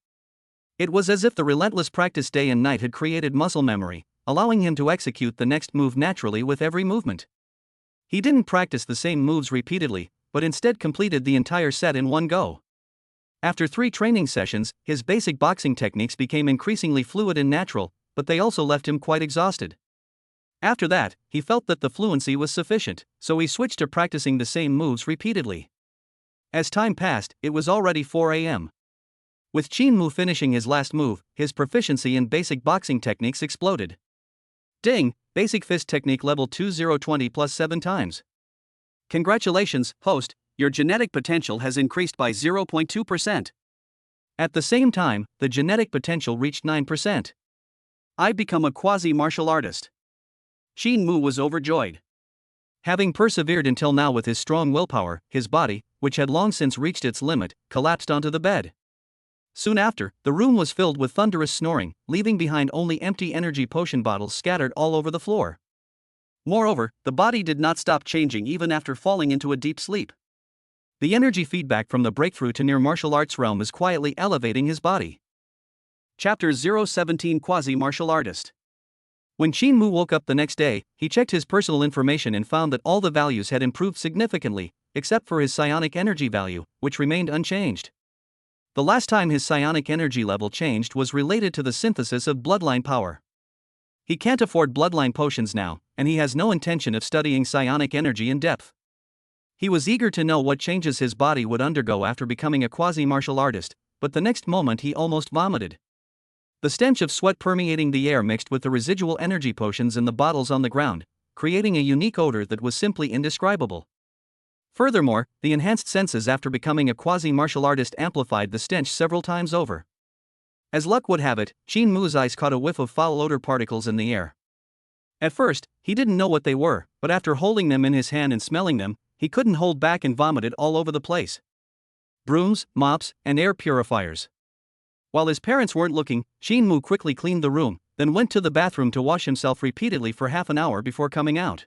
It was as if the relentless practice day and night had created muscle memory, allowing him to execute the next move naturally with every movement. He didn't practice the same moves repeatedly, but instead completed the entire set in one go. After 3 training sessions, his basic boxing techniques became increasingly fluid and natural, but they also left him quite exhausted. After that, he felt that the fluency was sufficient, so he switched to practicing the same moves repeatedly. As time passed, it was already 4 a.m. With Xin Mu finishing his last move, his proficiency in basic boxing techniques exploded. Ding, basic fist technique level 2020 plus 7 times. Congratulations, host, your genetic potential has increased by 0.2%. At the same time, the genetic potential reached 9%. I become a quasi-martial artist. Xin Mu was overjoyed. Having persevered until now with his strong willpower, his body, which had long since reached its limit, collapsed onto the bed. Soon after, the room was filled with thunderous snoring, leaving behind only empty energy potion bottles scattered all over the floor. Moreover, the body did not stop changing even after falling into a deep sleep. The energy feedback from the breakthrough to near martial arts realm is quietly elevating his body. Chapter 017 Quasi-Martial Artist. When Xin Mu woke up the next day, he checked his personal information and found that all the values had improved significantly, except for his psionic energy value, which remained unchanged. The last time his psionic energy level changed was related to the synthesis of bloodline power. He can't afford bloodline potions now, and he has no intention of studying psionic energy in depth. He was eager to know what changes his body would undergo after becoming a quasi-martial artist, but the next moment he almost vomited. The stench of sweat permeating the air mixed with the residual energy potions in the bottles on the ground, creating a unique odor that was simply indescribable. Furthermore, the enhanced senses after becoming a quasi-martial artist amplified the stench several times over. As luck would have it, Xin Mu's eyes caught a whiff of foul odor particles in the air. At first, he didn't know what they were, but after holding them in his hand and smelling them, he couldn't hold back and vomited all over the place. Brooms, mops, and air purifiers. While his parents weren't looking, Xin Mu quickly cleaned the room, then went to the bathroom to wash himself repeatedly for half an hour before coming out.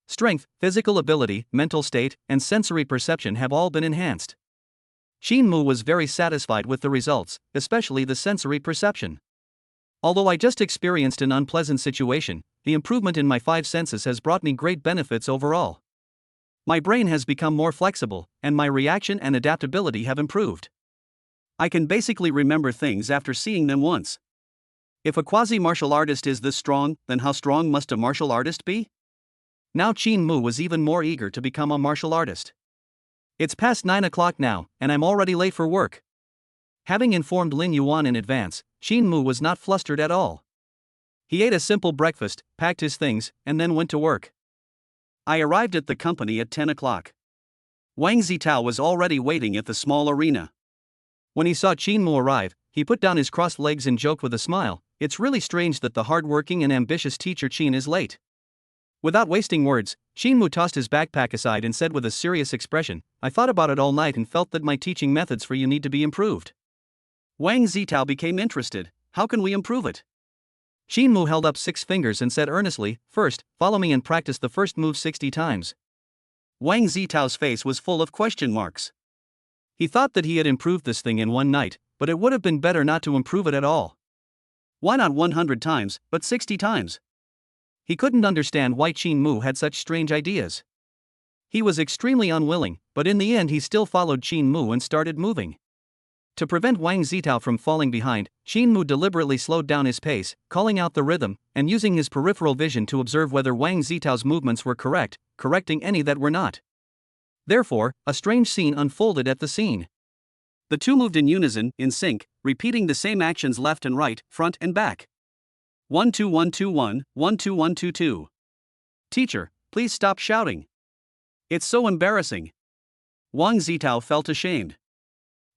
Strength, physical ability, mental state, and sensory perception have all been enhanced. Xin Mu was very satisfied with the results, especially the sensory perception. Although I just experienced an unpleasant situation, the improvement in my 5 senses has brought me great benefits overall. My brain has become more flexible, and my reaction and adaptability have improved. I can basically remember things after seeing them once. If a quasi-martial artist is this strong, then how strong must a martial artist be? Now Qin Mu was even more eager to become a martial artist. It's past 9 o'clock now, and I'm already late for work. Having informed Lin Yuan in advance, Qin Mu was not flustered at all. He ate a simple breakfast, packed his things, and then went to work. I arrived at the company at 10 o'clock. Wang Zitao was already waiting at the small arena. When he saw Qin Mu arrive, he put down his crossed legs and joked with a smile, "It's really strange that the hard-working and ambitious teacher Qin is late." Without wasting words, Qin Mu tossed his backpack aside and said with a serious expression, "I thought about it all night and felt that my teaching methods for you need to be improved." Wang Zitao became interested. How can we improve it? Qin Mu held up 6 fingers and said earnestly, "First, follow me and practice the first move 60 times. Wang Zitao's face was full of question marks. He thought that he had improved this thing in one night, but it would have been better not to improve it at all. Why not 100 times, but 60 times? He couldn't understand why Qin Mu had such strange ideas. He was extremely unwilling, but in the end he still followed Qin Mu and started moving. To prevent Wang Zitao from falling behind, Qin Mu deliberately slowed down his pace, calling out the rhythm, and using his peripheral vision to observe whether Wang Zitao's movements were correct, correcting any that were not. Therefore, a strange scene unfolded at the scene. The two moved in unison, in sync, repeating the same actions left and right, front and back. 1-2-1-2-1, 1-2-1-2-2. Teacher, please stop shouting. It's so embarrassing. Wang Zitao felt ashamed.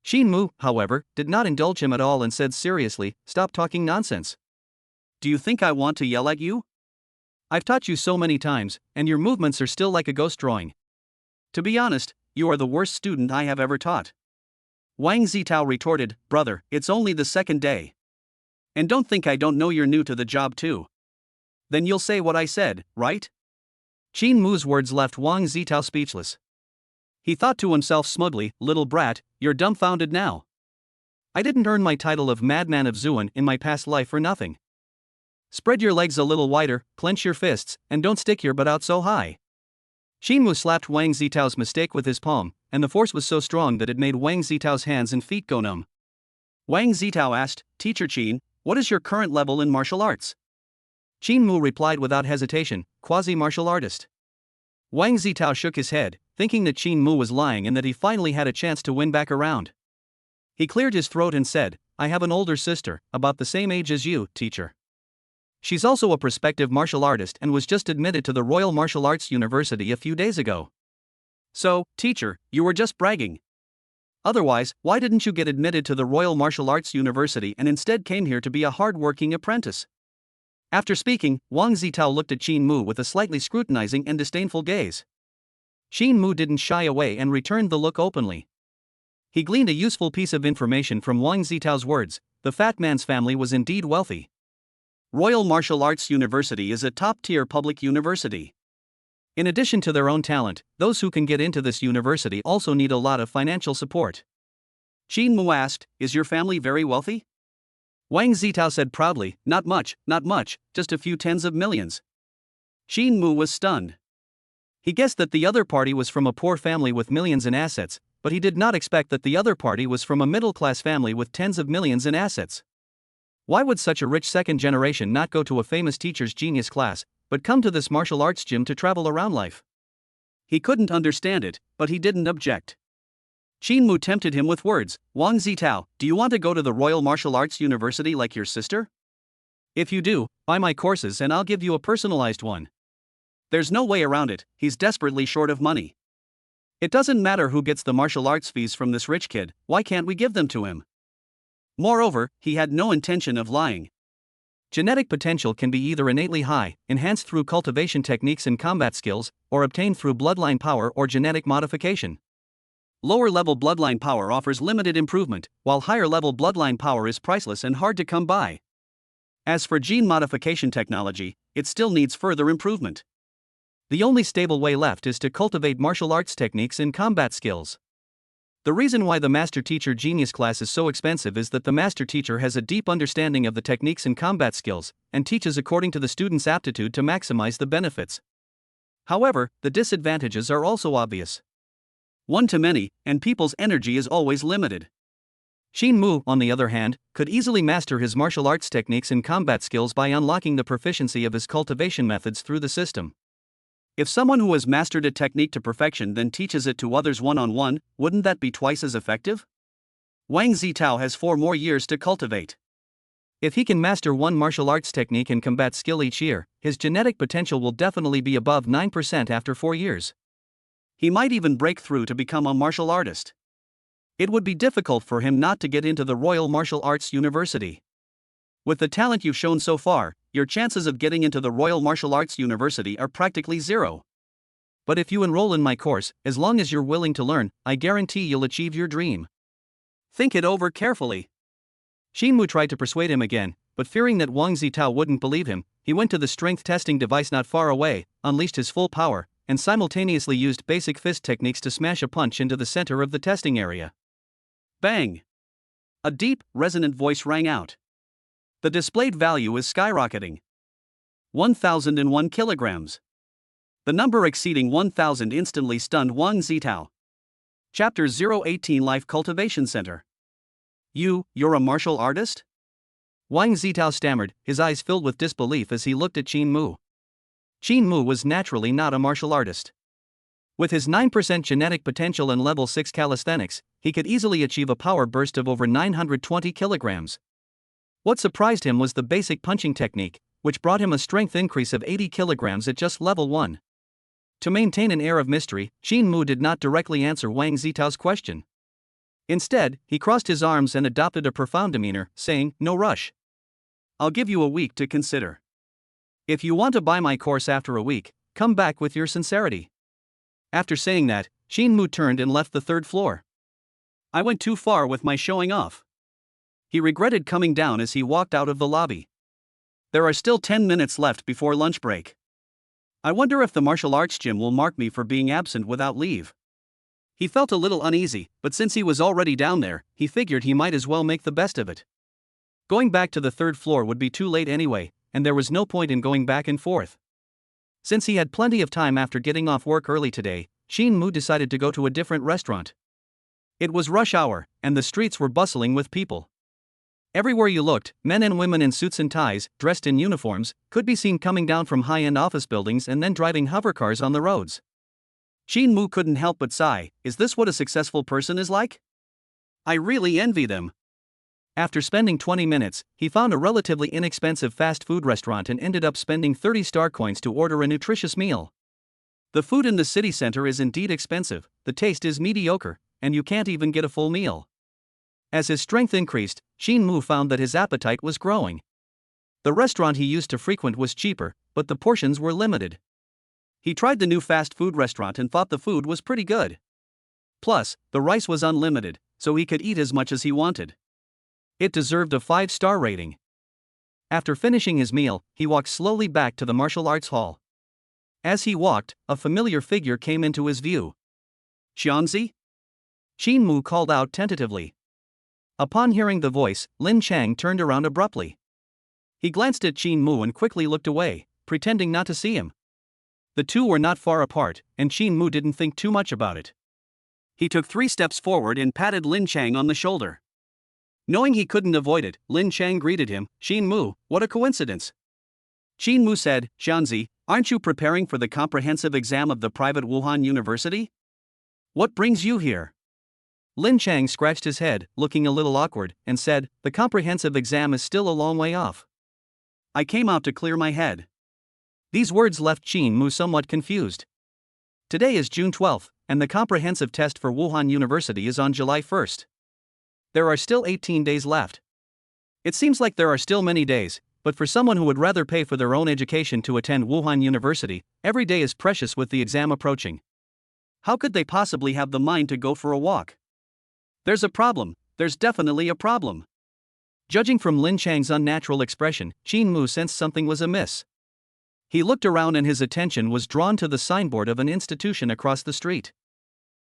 Qin Mu, however, did not indulge him at all and said seriously, "Stop talking nonsense. Do you think I want to yell at you? I've taught you so many times, and your movements are still like a ghost drawing. To be honest, you are the worst student I have ever taught." Wang Zitao retorted, "Brother, it's only the second day. And don't think I don't know you're new to the job too. Then you'll say what I said, right?" Qin Mu's words left Wang Zitao speechless. He thought to himself smugly, "Little brat, you're dumbfounded now. I didn't earn my title of Madman of Zuan in my past life for nothing. Spread your legs a little wider, clench your fists, and don't stick your butt out so high." Qin Mu slapped Wang Zitao's mistake with his palm, and the force was so strong that it made Wang Zitao's hands and feet go numb. Wang Zitao asked, "Teacher Qin, what is your current level in martial arts?" Qin Mu replied without hesitation, "Quasi-martial artist." Wang Zitao shook his head, thinking that Qin Mu was lying and that he finally had a chance to win back around. He cleared his throat and said, "I have an older sister, about the same age as you, teacher. She's also a prospective martial artist and was just admitted to the Royal Martial Arts University a few days ago." "So, teacher, you were just bragging. Otherwise, why didn't you get admitted to the Royal Martial Arts University and instead came here to be a hard-working apprentice?" After speaking, Wang Zitao looked at Qin Mu with a slightly scrutinizing and disdainful gaze. Qin Mu didn't shy away and returned the look openly. He gleaned a useful piece of information from Wang Zitao's words: the fat man's family was indeed wealthy. Royal Martial Arts University is a top-tier public university. In addition to their own talent, those who can get into this university also need a lot of financial support. Qin Mu asked, "Is your family very wealthy?" Wang Zitao said proudly, not much, just a few tens of millions." Qin Mu was stunned. He guessed that the other party was from a poor family with millions in assets, but he did not expect that the other party was from a middle-class family with tens of millions in assets. Why would such a rich second generation not go to a famous teacher's genius class, but come to this martial arts gym to travel around life? He couldn't understand it, but he didn't object. Qin Mu tempted him with words, "Wang Zitao, do you want to go to the Royal Martial Arts University like your sister? If you do, buy my courses and I'll give you a personalized one." There's no way around it, he's desperately short of money. It doesn't matter who gets the martial arts fees from this rich kid, why can't we give them to him? Moreover, he had no intention of lying. Genetic potential can be either innately high, enhanced through cultivation techniques and combat skills, or obtained through bloodline power or genetic modification. Lower-level bloodline power offers limited improvement, while higher-level bloodline power is priceless and hard to come by. As for gene modification technology, it still needs further improvement. The only stable way left is to cultivate martial arts techniques and combat skills. The reason why the Master Teacher Genius class is so expensive is that the Master Teacher has a deep understanding of the techniques and combat skills, and teaches according to the student's aptitude to maximize the benefits. However, the disadvantages are also obvious. One to many, and people's energy is always limited. Shin Mu, on the other hand, could easily master his martial arts techniques and combat skills by unlocking the proficiency of his cultivation methods through the system. If someone who has mastered a technique to perfection then teaches it to others one-on-one, wouldn't that be twice as effective? Wang Zitao has 4 more years to cultivate. If he can master one martial arts technique and combat skill each year, his genetic potential will definitely be above 9% after 4 years. He might even break through to become a martial artist. It would be difficult for him not to get into the Royal Martial Arts University. With the talent you've shown so far, your chances of getting into the Royal Martial Arts University are practically zero. But if you enroll in my course, as long as you're willing to learn, I guarantee you'll achieve your dream. Think it over carefully. Shin Mu tried to persuade him again, but fearing that Wang Zitao wouldn't believe him, he went to the strength testing device not far away, unleashed his full power, and simultaneously used basic fist techniques to smash a punch into the center of the testing area. Bang! A deep, resonant voice rang out. The displayed value is skyrocketing. 1,001 kilograms. The number exceeding 1,000 instantly stunned Wang Zitao. Chapter 018 Life Cultivation Center. You're a martial artist? Wang Zitao stammered, his eyes filled with disbelief as he looked at Shin Mu. Shin Mu was naturally not a martial artist. With his 9% genetic potential and level 6 calisthenics, he could easily achieve a power burst of over 920 kilograms. What surprised him was the basic punching technique, which brought him a strength increase of 80 kilograms at just level 1. To maintain an air of mystery, Shin Mu did not directly answer Wang Zitao's question. Instead, he crossed his arms and adopted a profound demeanor, saying, "No rush. I'll give you a week to consider. If you want to buy my course after a week, come back with your sincerity." After saying that, Shin Mu turned and left the 3rd floor. I went too far with my showing off. He regretted coming down as he walked out of the lobby. There are still 10 minutes left before lunch break. I wonder if the martial arts gym will mark me for being absent without leave. He felt a little uneasy, but since he was already down there, he figured he might as well make the best of it. Going back to the 3rd floor would be too late anyway, and there was no point in going back and forth. Since he had plenty of time after getting off work early today, Shin Mu decided to go to a different restaurant. It was rush hour, and the streets were bustling with people. Everywhere you looked, men and women in suits and ties, dressed in uniforms, could be seen coming down from high-end office buildings and then driving hovercars on the roads. Shin Mu couldn't help but sigh, is this what a successful person is like? I really envy them. After spending 20 minutes, he found a relatively inexpensive fast food restaurant and ended up spending 30 star coins to order a nutritious meal. The food in the city center is indeed expensive, the taste is mediocre, and you can't even get a full meal. As his strength increased, Shin Mu found that his appetite was growing. The restaurant he used to frequent was cheaper, but the portions were limited. He tried the new fast food restaurant and thought the food was pretty good. Plus, the rice was unlimited, so he could eat as much as he wanted. It deserved a 5-star rating. After finishing his meal, he walked slowly back to the martial arts hall. As he walked, a familiar figure came into his view. Xianzi? Shin Mu called out tentatively. Upon hearing the voice, Lin Chang turned around abruptly. He glanced at Shin Mu and quickly looked away, pretending not to see him. The two were not far apart, and Shin Mu didn't think too much about it. He took 3 steps forward and patted Lin Chang on the shoulder. Knowing he couldn't avoid it, Lin Chang greeted him, "Shin Mu, what a coincidence." Shin Mu said, "Xianzi, aren't you preparing for the comprehensive exam of the private Wuhan University? What brings you here?" Lin Chang scratched his head, looking a little awkward, and said, "The comprehensive exam is still a long way off. I came out to clear my head." These words left Shin Mu somewhat confused. Today is June 12th, and the comprehensive test for Wuhan University is on July 1st. There are still 18 days left. It seems like there are still many days, but for someone who would rather pay for their own education to attend Wuhan University, every day is precious with the exam approaching. How could they possibly have the mind to go for a walk? There's a problem, there's definitely a problem. Judging from Lin Chang's unnatural expression, Shin Mu sensed something was amiss. He looked around and his attention was drawn to the signboard of an institution across the street.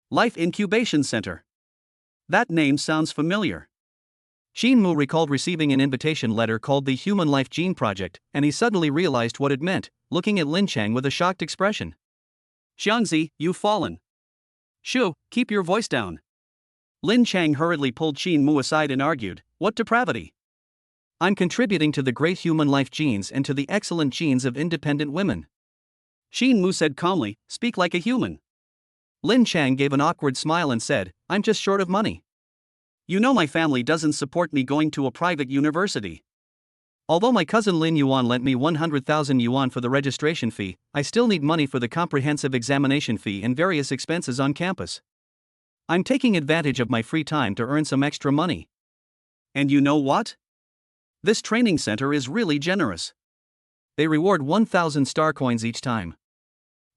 Life Incubation Center. That name sounds familiar. Shin Mu recalled receiving an invitation letter called the Human Life Gene Project, and he suddenly realized what it meant, looking at Lin Chang with a shocked expression. Xiangzi, you've fallen. Shoo, keep your voice down. Lin Chang hurriedly pulled Qin Mu aside and argued, what depravity? I'm contributing to the great human life genes and to the excellent genes of independent women. Qin Mu said calmly, speak like a human. Lin Chang gave an awkward smile and said, I'm just short of money. You know my family doesn't support me going to a private university. Although my cousin Lin Yuan lent me 100,000 yuan for the registration fee, I still need money for the comprehensive examination fee and various expenses on campus. I'm taking advantage of my free time to earn some extra money. And you know what? This training center is really generous. They reward 1,000 star coins each time.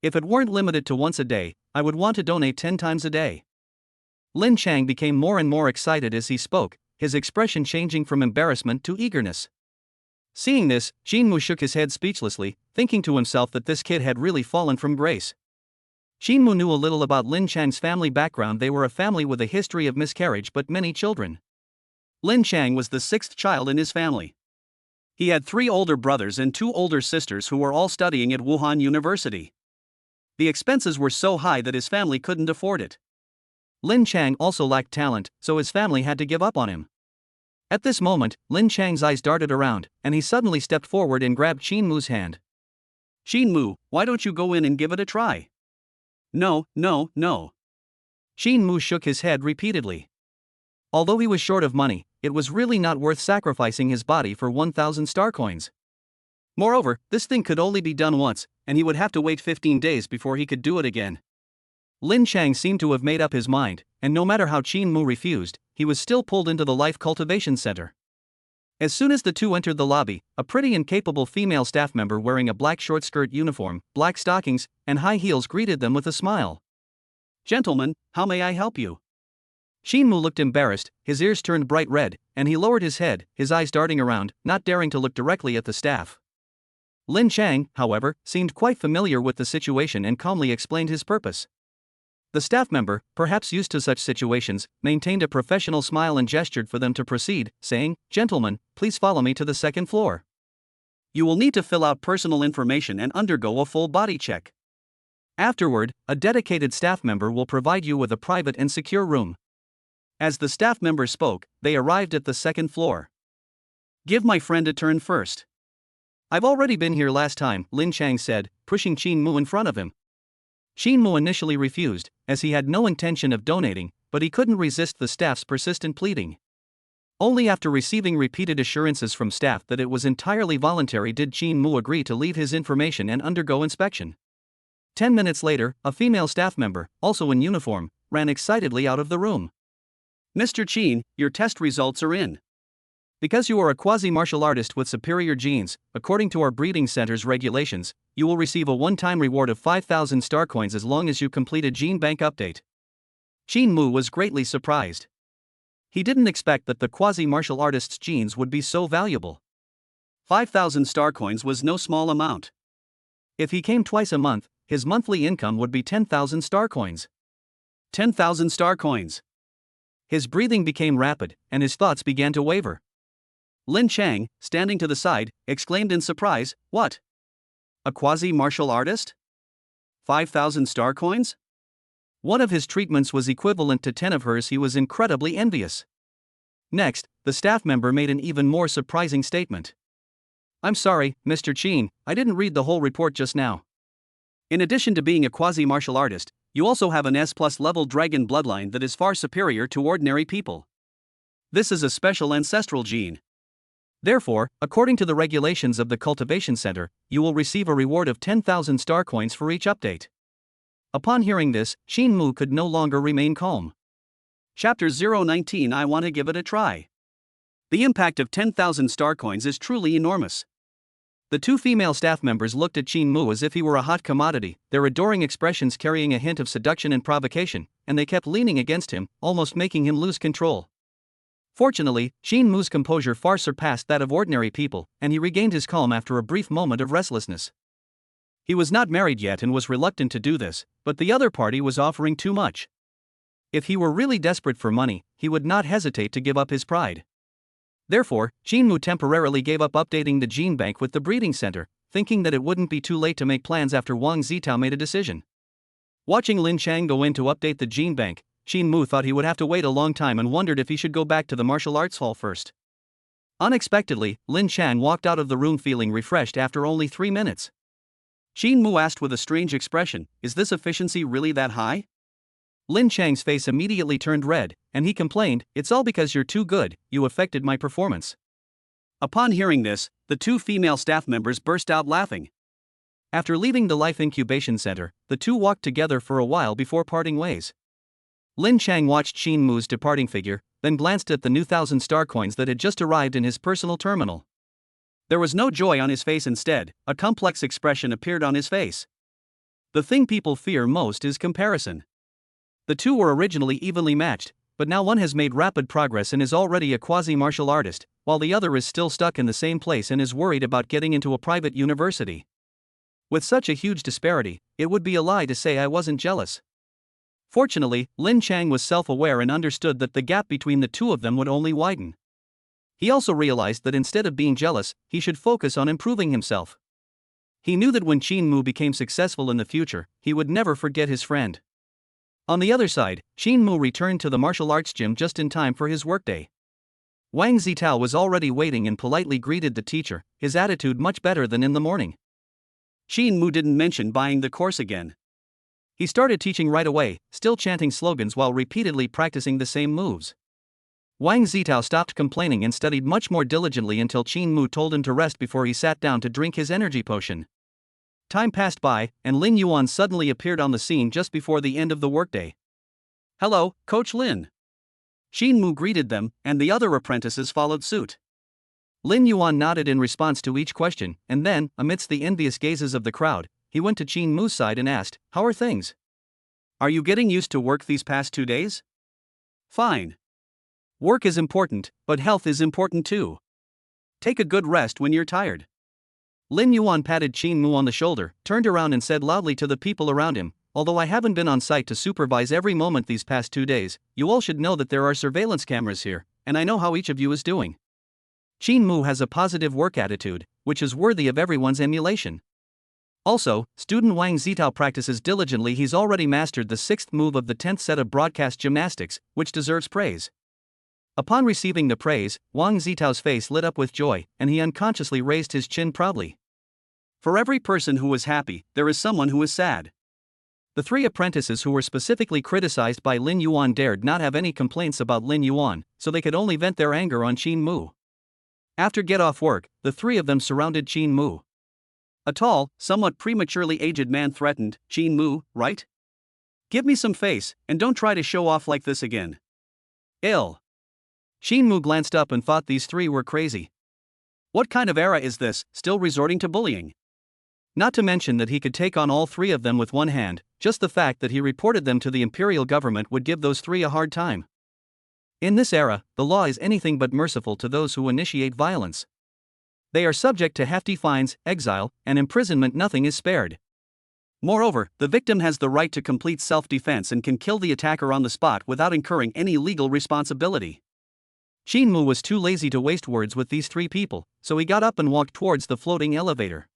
If it weren't limited to once a day, I would want to donate 10 times a day. Lin Chang became more and more excited as he spoke, his expression changing from embarrassment to eagerness. Seeing this, Qin Mu shook his head speechlessly, thinking to himself that this kid had really fallen from grace. Qin Mu knew a little about Lin Chang's family background. They were a family with a history of miscarriage but many children. Lin Chang was the sixth child in his family. He had 3 older brothers and 2 older sisters who were all studying at Wuhan University. The expenses were so high that his family couldn't afford it. Lin Chang also lacked talent, so his family had to give up on him. At this moment, Lin Chang's eyes darted around, and he suddenly stepped forward and grabbed Qin Mu's hand. Qin Mu, why don't you go in and give it a try? No. Qin Mu shook his head repeatedly. Although he was short of money, it was really not worth sacrificing his body for 1,000 star coins. Moreover, this thing could only be done once, and he would have to wait 15 days before he could do it again. Lin Chang seemed to have made up his mind, and no matter how Qin Mu refused, he was still pulled into the Life Cultivation Center. As soon as the two entered the lobby, a pretty and capable female staff member wearing a black short skirt uniform, black stockings, and high heels greeted them with a smile. Gentlemen, how may I help you? Qin Mu looked embarrassed, his ears turned bright red, and he lowered his head, his eyes darting around, not daring to look directly at the staff. Lin Chang, however, seemed quite familiar with the situation and calmly explained his purpose. The staff member, perhaps used to such situations, maintained a professional smile and gestured for them to proceed, saying, Gentlemen, please follow me to the second floor. You will need to fill out personal information and undergo a full body check. Afterward, a dedicated staff member will provide you with a private and secure room. As the staff member spoke, they arrived at the second floor. Give my friend a turn first. I've already been here last time, Lin Chang said, pushing Qin Mu in front of him. Qin Mu initially refused, as he had no intention of donating, but he couldn't resist the staff's persistent pleading. Only after receiving repeated assurances from staff that it was entirely voluntary did Qin Mu agree to leave his information and undergo inspection. 10 minutes later, a female staff member, also in uniform, ran excitedly out of the room. Mr. Qin, your test results are in. Because you are a quasi-martial artist with superior genes, according to our breeding center's regulations, you will receive a one-time reward of 5,000 star coins as long as you complete a gene bank update. Qin Mu was greatly surprised. He didn't expect that the quasi-martial artist's genes would be so valuable. 5,000 star coins was no small amount. If he came twice a month, his monthly income would be 10,000 star coins. 10,000 star coins. His breathing became rapid, and his thoughts began to waver. Lin Chang, standing to the side, exclaimed in surprise, What? A quasi-martial artist? 5,000 star coins? One of his treatments was equivalent to 10 of hers. He was incredibly envious. Next, the staff member made an even more surprising statement. I'm sorry, Mr. Qin, I didn't read the whole report just now. In addition to being a quasi-martial artist, you also have an S+ level dragon bloodline that is far superior to ordinary people. This is a special ancestral gene. Therefore, according to the regulations of the Cultivation Center, you will receive a reward of 10,000 star coins for each update. Upon hearing this, Qin Mu could no longer remain calm. Chapter 019 I want to give it a try. The impact of 10,000 star coins is truly enormous. The two female staff members looked at Qin Mu as if he were a hot commodity, their adoring expressions carrying a hint of seduction and provocation, and they kept leaning against him, almost making him lose control. Fortunately, Qin Mu's composure far surpassed that of ordinary people, and he regained his calm after a brief moment of restlessness. He was not married yet and was reluctant to do this, but the other party was offering too much. If he were really desperate for money, he would not hesitate to give up his pride. Therefore, Qin Mu temporarily gave up updating the gene bank with the breeding center, thinking that it wouldn't be too late to make plans after Wang Zitao made a decision. Watching Lin Chang go in to update the gene bank, Qin Mu thought he would have to wait a long time and wondered if he should go back to the martial arts hall first. Unexpectedly, Lin Chang walked out of the room feeling refreshed after only 3 minutes. Qin Mu asked with a strange expression, "Is this efficiency really that high?" Lin Chang's face immediately turned red, and he complained, "It's all because you're too good, you affected my performance." Upon hearing this, the 2 female staff members burst out laughing. After leaving the Life Incubation Center, the two walked together for a while before parting ways. Lin Chang watched Qin Mu's departing figure, then glanced at the new 1,000 star coins that had just arrived in his personal terminal. There was no joy on his face. Instead, a complex expression appeared on his face. The thing people fear most is comparison. The two were originally evenly matched, but now one has made rapid progress and is already a quasi-martial artist, while the other is still stuck in the same place and is worried about getting into a private university. With such a huge disparity, it would be a lie to say I wasn't jealous. Fortunately, Lin Chang was self-aware and understood that the gap between the two of them would only widen. He also realized that instead of being jealous, he should focus on improving himself. He knew that when Qin Mu became successful in the future, he would never forget his friend. On the other side, Qin Mu returned to the martial arts gym just in time for his workday. Wang Zitao was already waiting and politely greeted the teacher, his attitude much better than in the morning. Qin Mu didn't mention buying the course again. He started teaching right away, still chanting slogans while repeatedly practicing the same moves. Wang Zitao stopped complaining and studied much more diligently until Qin Mu told him to rest before he sat down to drink his energy potion. Time passed by, and Lin Yuan suddenly appeared on the scene just before the end of the workday. "Hello, Coach Lin." Qin Mu greeted them, and the other apprentices followed suit. Lin Yuan nodded in response to each question, and then, amidst the envious gazes of the crowd, he went to Qin Mu's side and asked, "How are things? "Are you getting used to work these past 2 days?" "Fine. Work is important, but health is important too. Take a good rest when you're tired." Lin Yuan patted Qin Mu on the shoulder, turned around and said loudly to the people around him, "Although I haven't been on site to supervise every moment these past 2 days, you all should know that there are surveillance cameras here, and I know how each of you is doing." Qin Mu has a positive work attitude, which is worthy of everyone's emulation. Also, student Wang Zitao practices diligently. He's already mastered the 6th move of the 10th set of broadcast gymnastics, which deserves praise. Upon receiving the praise, Wang Zitao's face lit up with joy, and he unconsciously raised his chin proudly. For every person who is happy, there is someone who is sad. The 3 apprentices who were specifically criticized by Lin Yuan dared not have any complaints about Lin Yuan, so they could only vent their anger on Qin Mu. After get off work, the 3 of them surrounded Qin Mu. A tall, somewhat prematurely aged man threatened, "Qin Mu, right? Give me some face, and don't try to show off like this again." "Ill." Qin Mu glanced up and thought these 3 were crazy. What kind of era is this, still resorting to bullying? Not to mention that he could take on all 3 of them with one hand. Just the fact that he reported them to the imperial government would give those 3 a hard time. In this era, the law is anything but merciful to those who initiate violence. They are subject to hefty fines, exile, and imprisonment. Nothing is spared. Moreover, the victim has the right to complete self-defense and can kill the attacker on the spot without incurring any legal responsibility. Qin Mu was too lazy to waste words with these 3 people, so he got up and walked towards the floating elevator.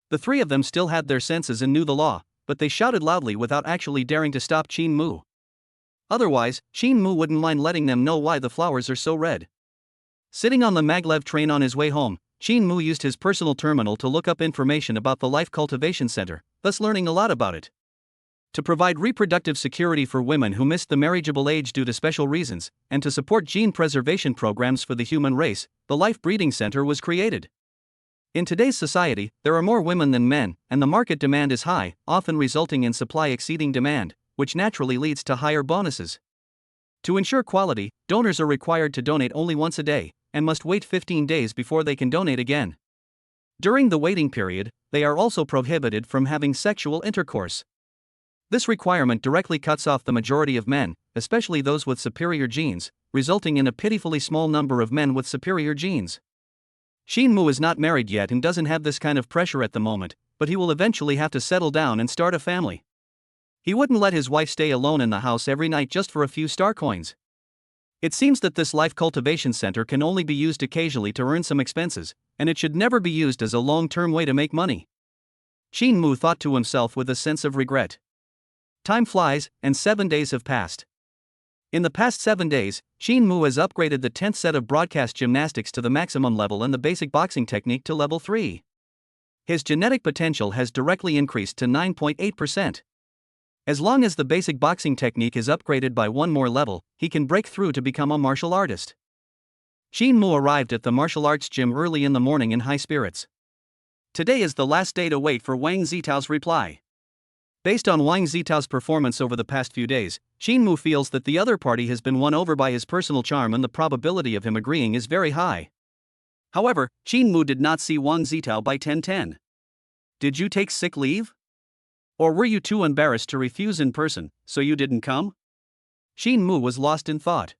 The 3 of them still had their senses and knew the law, but they shouted loudly without actually daring to stop Qin Mu. Otherwise, Qin Mu wouldn't mind letting them know why the flowers are so red. Sitting on the maglev train on his way home, Qin Mu used his personal terminal to look up information about the Life Cultivation Center, thus learning a lot about it. To provide reproductive security for women who missed the marriageable age due to special reasons, and to support gene preservation programs for the human race, the Life Breeding Center was created. In today's society, there are more women than men, and the market demand is high, often resulting in supply exceeding demand, which naturally leads to higher bonuses. To ensure quality, donors are required to donate only once a day, and must wait 15 days before they can donate again. During the waiting period, they are also prohibited from having sexual intercourse. This requirement directly cuts off the majority of men, especially those with superior genes, resulting in a pitifully small number of men with superior genes. Qin Mu is not married yet and doesn't have this kind of pressure at the moment, but he will eventually have to settle down and start a family. He wouldn't let his wife stay alone in the house every night just for a few star coins. It seems that this Life Cultivation Center can only be used occasionally to earn some expenses, and it should never be used as a long-term way to make money. Qin Mu thought to himself with a sense of regret. Time flies, and 7 days have passed. In the past 7 days, Shin Mu has upgraded the 10th set of broadcast gymnastics to the maximum level and the basic boxing technique to level 3. His genetic potential has directly increased to 9.8%. As long as the basic boxing technique is upgraded by one more level, he can break through to become a martial artist. Shin Mu arrived at the martial arts gym early in the morning in high spirits. Today is the last day to wait for Wang Zitao's reply. Based on Wang Zitao's performance over the past few days, Shin Mu feels that the other party has been won over by his personal charm and the probability of him agreeing is very high. However, Shin Mu did not see Wang Zitao by 10:10. Did you take sick leave? Or were you too embarrassed to refuse in person, so you didn't come? Shin Mu was lost in thought.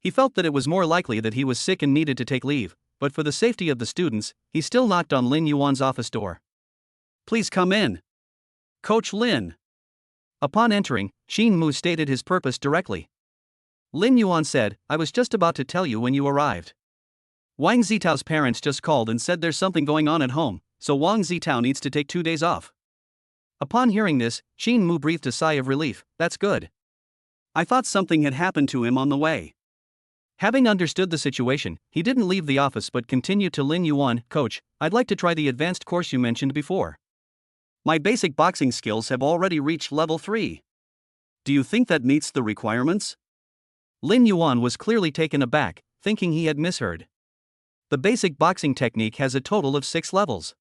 He felt that it was more likely that he was sick and needed to take leave, but for the safety of the students, he still knocked on Lin Yuan's office door. Please come in. Coach Lin. Upon entering, Shin Mu stated his purpose directly. Lin Yuan said, I was just about to tell you when you arrived. Wang Zitao's parents just called and said there's something going on at home, so Wang Zitao needs to take 2 days off. Upon hearing this, Shin Mu breathed a sigh of relief. That's good. I thought something had happened to him on the way. Having understood the situation, he didn't leave the office but continued to Lin Yuan, Coach, I'd like to try the advanced course you mentioned before. My basic boxing skills have already reached level 3. Do you think that meets the requirements? Lin Yuan was clearly taken aback, thinking he had misheard. The basic boxing technique has a total of 6 levels.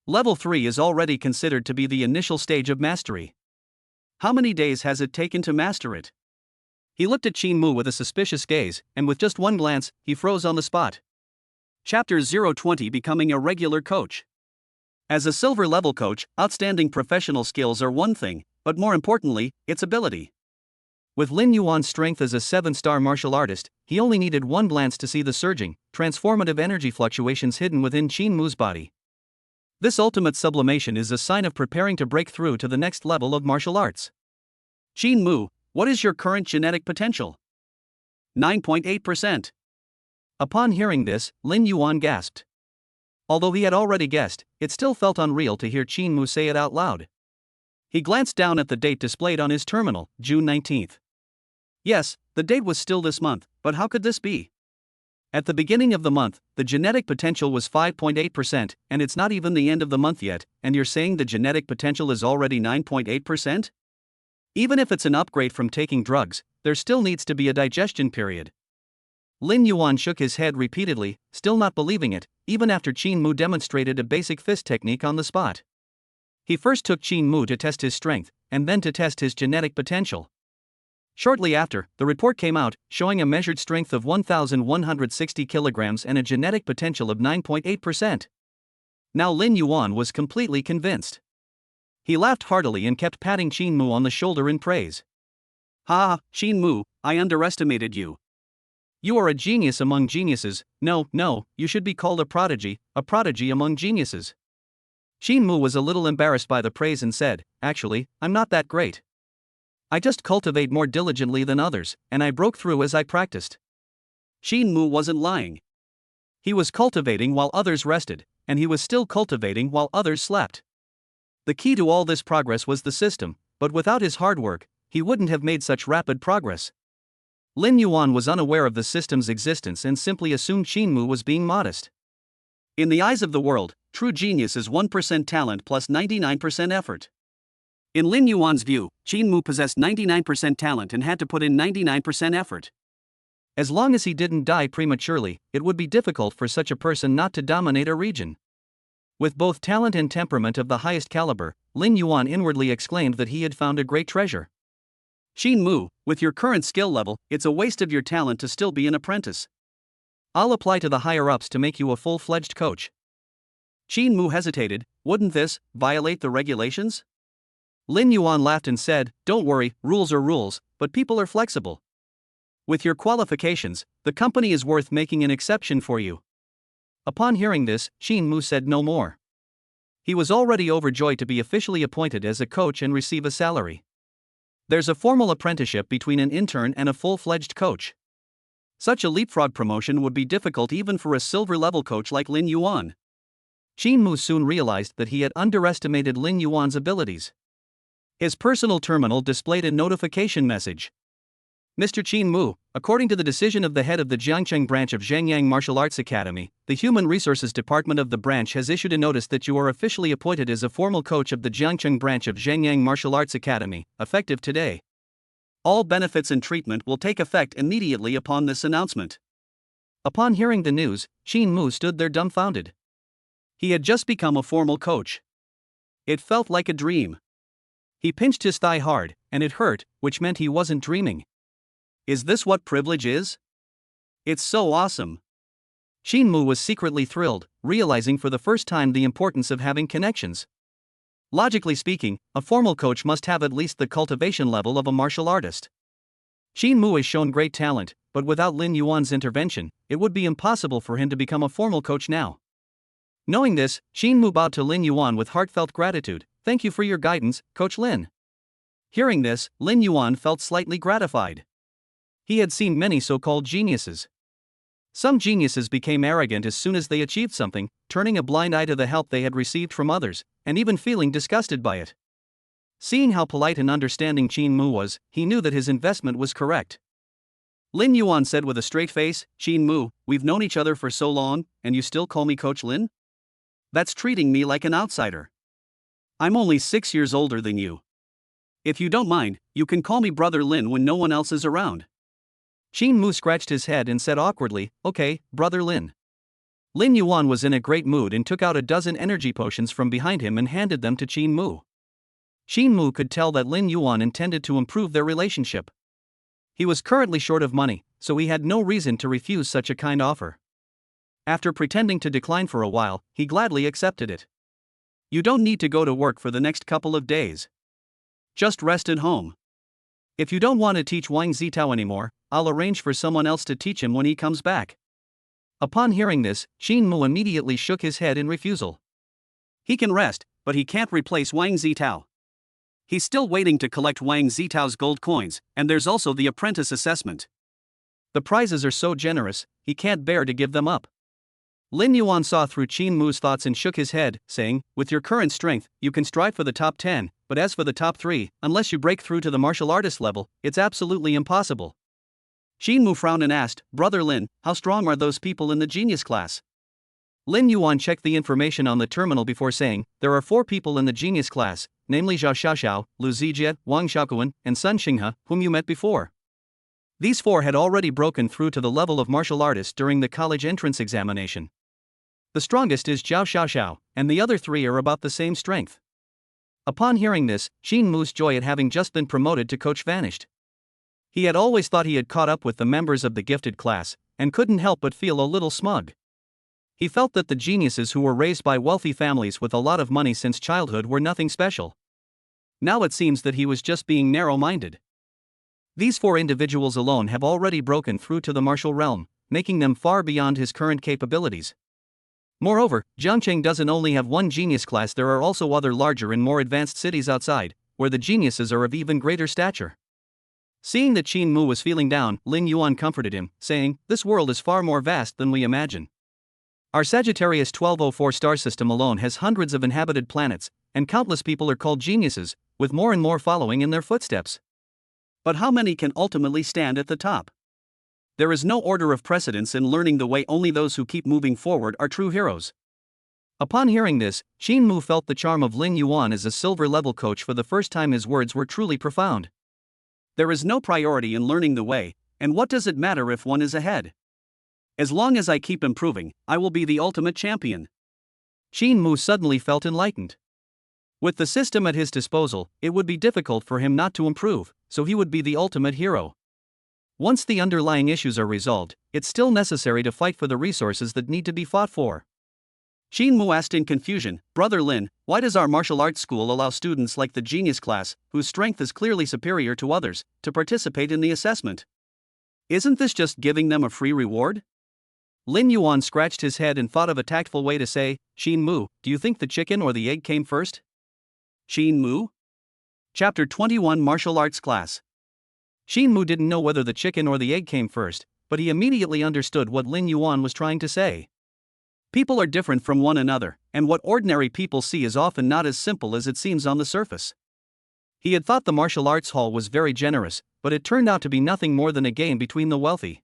Level 3 is already considered to be the initial stage of mastery. How many days has it taken to master it? He looked at Shin Mu with a suspicious gaze, and with just one glance, he froze on the spot. Chapter 020 Becoming a Regular Coach. As a silver level coach, outstanding professional skills are one thing, but more importantly, its ability. With Lin Yuan's strength as a 7-star martial artist, he only needed one glance to see the surging, transformative energy fluctuations hidden within Shin Mu's body. This ultimate sublimation is a sign of preparing to break through to the next level of martial arts. Shin Mu, what is your current genetic potential? 9.8%. Upon hearing this, Lin Yuan gasped. Although he had already guessed, it still felt unreal to hear Shin Mu say it out loud. He glanced down at the date displayed on his terminal, June 19th. Yes, the date was still this month, but how could this be? At the beginning of the month, the genetic potential was 5.8%, and it's not even the end of the month yet, and you're saying the genetic potential is already 9.8%? Even if it's an upgrade from taking drugs, there still needs to be a digestion period. Lin Yuan shook his head repeatedly, still not believing it, even after Shin Mu demonstrated a basic fist technique on the spot. He first took Shin Mu to test his strength, and then to test his genetic potential. Shortly after, the report came out, showing a measured strength of 1,160 kilograms and a genetic potential of 9.8%. Now Lin Yuan was completely convinced. He laughed heartily and kept patting Shin Mu on the shoulder in praise. Ha, Shin Mu, I underestimated you. You are a genius among geniuses. No, you should be called a prodigy among geniuses. Shin Mu was a little embarrassed by the praise and said, actually, I'm not that great. I just cultivate more diligently than others, and I broke through as I practiced. Shin Mu wasn't lying. He was cultivating while others rested, and he was still cultivating while others slept. The key to all this progress was the system, but without his hard work, he wouldn't have made such rapid progress. Lin Yuan was unaware of the system's existence and simply assumed Shin Mu was being modest. In the eyes of the world, true genius is 1% talent plus 99% effort. In Lin Yuan's view, Shin Mu possessed 99% talent and had to put in 99% effort. As long as he didn't die prematurely, it would be difficult for such a person not to dominate a region. With both talent and temperament of the highest caliber, Lin Yuan inwardly exclaimed that he had found a great treasure. Shin Mu, with your current skill level, it's a waste of your talent to still be an apprentice. I'll apply to the higher-ups to make you a full-fledged coach. Shin Mu hesitated. Wouldn't this violate the regulations? Lin Yuan laughed and said, don't worry, rules are rules, but people are flexible. With your qualifications, the company is worth making an exception for you. Upon hearing this, Shin Mu said no more. He was already overjoyed to be officially appointed as a coach and receive a salary. There's a formal apprenticeship between an intern and a full-fledged coach. Such a leapfrog promotion would be difficult even for a silver-level coach like Lin Yuan. Shin Mu soon realized that he had underestimated Lin Yuan's abilities. His personal terminal displayed a notification message. Mr. Qin Mu, according to the decision of the head of the Jiangcheng branch of Zhengyang Martial Arts Academy, the Human Resources Department of the branch has issued a notice that you are officially appointed as a formal coach of the Jiangcheng branch of Zhengyang Martial Arts Academy, effective today. All benefits and treatment will take effect immediately upon this announcement. Upon hearing the news, Qin Mu stood there dumbfounded. He had just become a formal coach. It felt like a dream. He pinched his thigh hard, and it hurt, which meant he wasn't dreaming. Is this what privilege is? It's so awesome. Qin Mu was secretly thrilled, realizing for the first time the importance of having connections. Logically speaking, a formal coach must have at least the cultivation level of a martial artist. Qin Mu has shown great talent, but without Lin Yuan's intervention, it would be impossible for him to become a formal coach now. Knowing this, Qin Mu bowed to Lin Yuan with heartfelt gratitude. Thank you for your guidance, Coach Lin. Hearing this, Lin Yuan felt slightly gratified. He had seen many so-called geniuses. Some geniuses became arrogant as soon as they achieved something, turning a blind eye to the help they had received from others, and even feeling disgusted by it. Seeing how polite and understanding Qin Mu was, he knew that his investment was correct. Lin Yuan said with a straight face, Qin Mu, we've known each other for so long, and you still call me Coach Lin? That's treating me like an outsider. I'm only 6 years older than you. If you don't mind, you can call me Brother Lin when no one else is around. Qin Mu scratched his head and said awkwardly, okay, Brother Lin. Lin Yuan was in a great mood and took out a dozen energy potions from behind him and handed them to Qin Mu. Qin Mu could tell that Lin Yuan intended to improve their relationship. He was currently short of money, so he had no reason to refuse such a kind offer. After pretending to decline for a while, he gladly accepted it. You don't need to go to work for the next couple of days. Just rest at home. If you don't want to teach Wang Zitao anymore, I'll arrange for someone else to teach him when he comes back. Upon hearing this, Qin Mu immediately shook his head in refusal. He can rest, but he can't replace Wang Zitao. He's still waiting to collect Wang Zitao's gold coins, and there's also the apprentice assessment. The prizes are so generous, he can't bear to give them up. Lin Yuan saw through Qin Mu's thoughts and shook his head, saying, with your current strength, you can strive for the top 10, but as for the top 3, unless you break through to the martial artist level, it's absolutely impossible. Qin Mu frowned and asked, Brother Lin, how strong are those people in the genius class? Lin Yuan checked the information on the terminal before saying, there are 4 people in the genius class, namely Zhao Xiaoxiao, Lu Zijie, Wang Xiaoquan, and Sun Xinghe, whom you met before. These 4 had already broken through to the level of martial artist during the college entrance examination. The strongest is Zhao Xiaoxiao, and the other 3 are about the same strength. Upon hearing this, Qin Mu's joy at having just been promoted to coach vanished. He had always thought he had caught up with the members of the gifted class, and couldn't help but feel a little smug. He felt that the geniuses who were raised by wealthy families with a lot of money since childhood were nothing special. Now it seems that he was just being narrow-minded. These 4 individuals alone have already broken through to the martial realm, making them far beyond his current capabilities. Moreover, Jiangcheng doesn't only have one genius class, there are also other larger and more advanced cities outside, where the geniuses are of even greater stature. Seeing that Qin Mu was feeling down, Lin Yuan comforted him, saying, this world is far more vast than we imagine. Our Sagittarius 1204 star system alone has hundreds of inhabited planets, and countless people are called geniuses, with more and more following in their footsteps. But how many can ultimately stand at the top? There is no order of precedence in learning the way, only those who keep moving forward are true heroes. Upon hearing this, Qin Mu felt the charm of Lin Yuan as a silver-level coach for the first time. His words were truly profound. There is no priority in learning the way, and what does it matter if one is ahead? As long as I keep improving, I will be the ultimate champion. Qin Mu suddenly felt enlightened. With the system at his disposal, it would be difficult for him not to improve, so he would be the ultimate hero. Once the underlying issues are resolved, it's still necessary to fight for the resources that need to be fought for. Qin Mu asked in confusion, Brother Lin, why does our martial arts school allow students like the genius class, whose strength is clearly superior to others, to participate in the assessment? Isn't this just giving them a free reward? Lin Yuan scratched his head and thought of a tactful way to say, Qin Mu, do you think the chicken or the egg came first? Qin Mu? Chapter 21 Martial Arts Class. Qin Mu didn't know whether the chicken or the egg came first, but he immediately understood what Lin Yuan was trying to say. People are different from one another, and what ordinary people see is often not as simple as it seems on the surface. He had thought the martial arts hall was very generous, but it turned out to be nothing more than a game between the wealthy.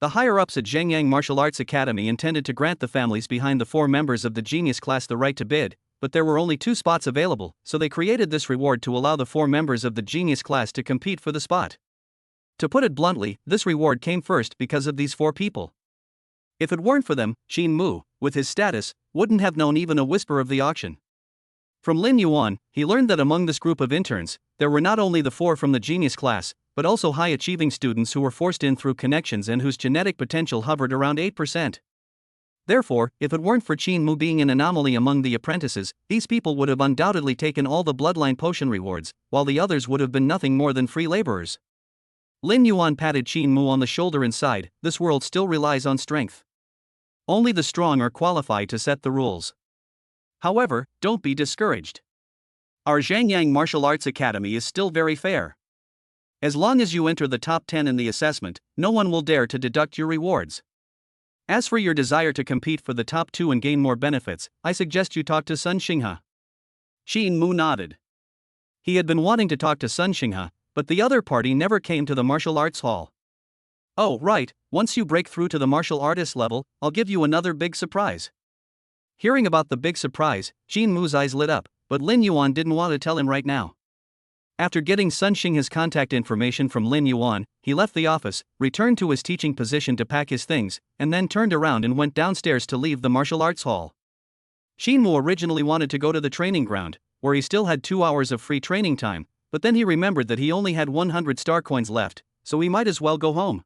The higher-ups at Zhengyang Martial Arts Academy intended to grant the families behind the 4 members of the genius class the right to bid, but there were only 2 spots available, so they created this reward to allow the 4 members of the genius class to compete for the spot. To put it bluntly, this reward came first because of these 4 people. If it weren't for them, Qin Mu, with his status, wouldn't have known even a whisper of the auction. From Lin Yuan, he learned that among this group of interns, there were not only the 4 from the genius class, but also high-achieving students who were forced in through connections and whose genetic potential hovered around 8%. Therefore, if it weren't for Qin Mu being an anomaly among the apprentices, these people would have undoubtedly taken all the bloodline potion rewards, while the others would have been nothing more than free laborers. Lin Yuan patted Qin Mu on the shoulder and sighed, "This world still relies on strength. Only the strong are qualified to set the rules. However, don't be discouraged. Our Zhengyang Martial Arts Academy is still very fair. As long as you enter the top 10 in the assessment, no one will dare to deduct your rewards. As for your desire to compete for the top 2 and gain more benefits, I suggest you talk to Sun Xinghe." Qin Mu nodded. He had been wanting to talk to Sun Xinghe, but the other party never came to the martial arts hall. "Oh, right, once you break through to the martial artist level, I'll give you another big surprise." Hearing about the big surprise, Qin Mu's eyes lit up, but Lin Yuan didn't want to tell him right now. After getting Sun Xinghe's contact information from Lin Yuan, he left the office, returned to his teaching position to pack his things, and then turned around and went downstairs to leave the martial arts hall. Qin Mu originally wanted to go to the training ground, where he still had 2 hours of free training time, but then he remembered that he only had 100 star coins left, so he might as well go home.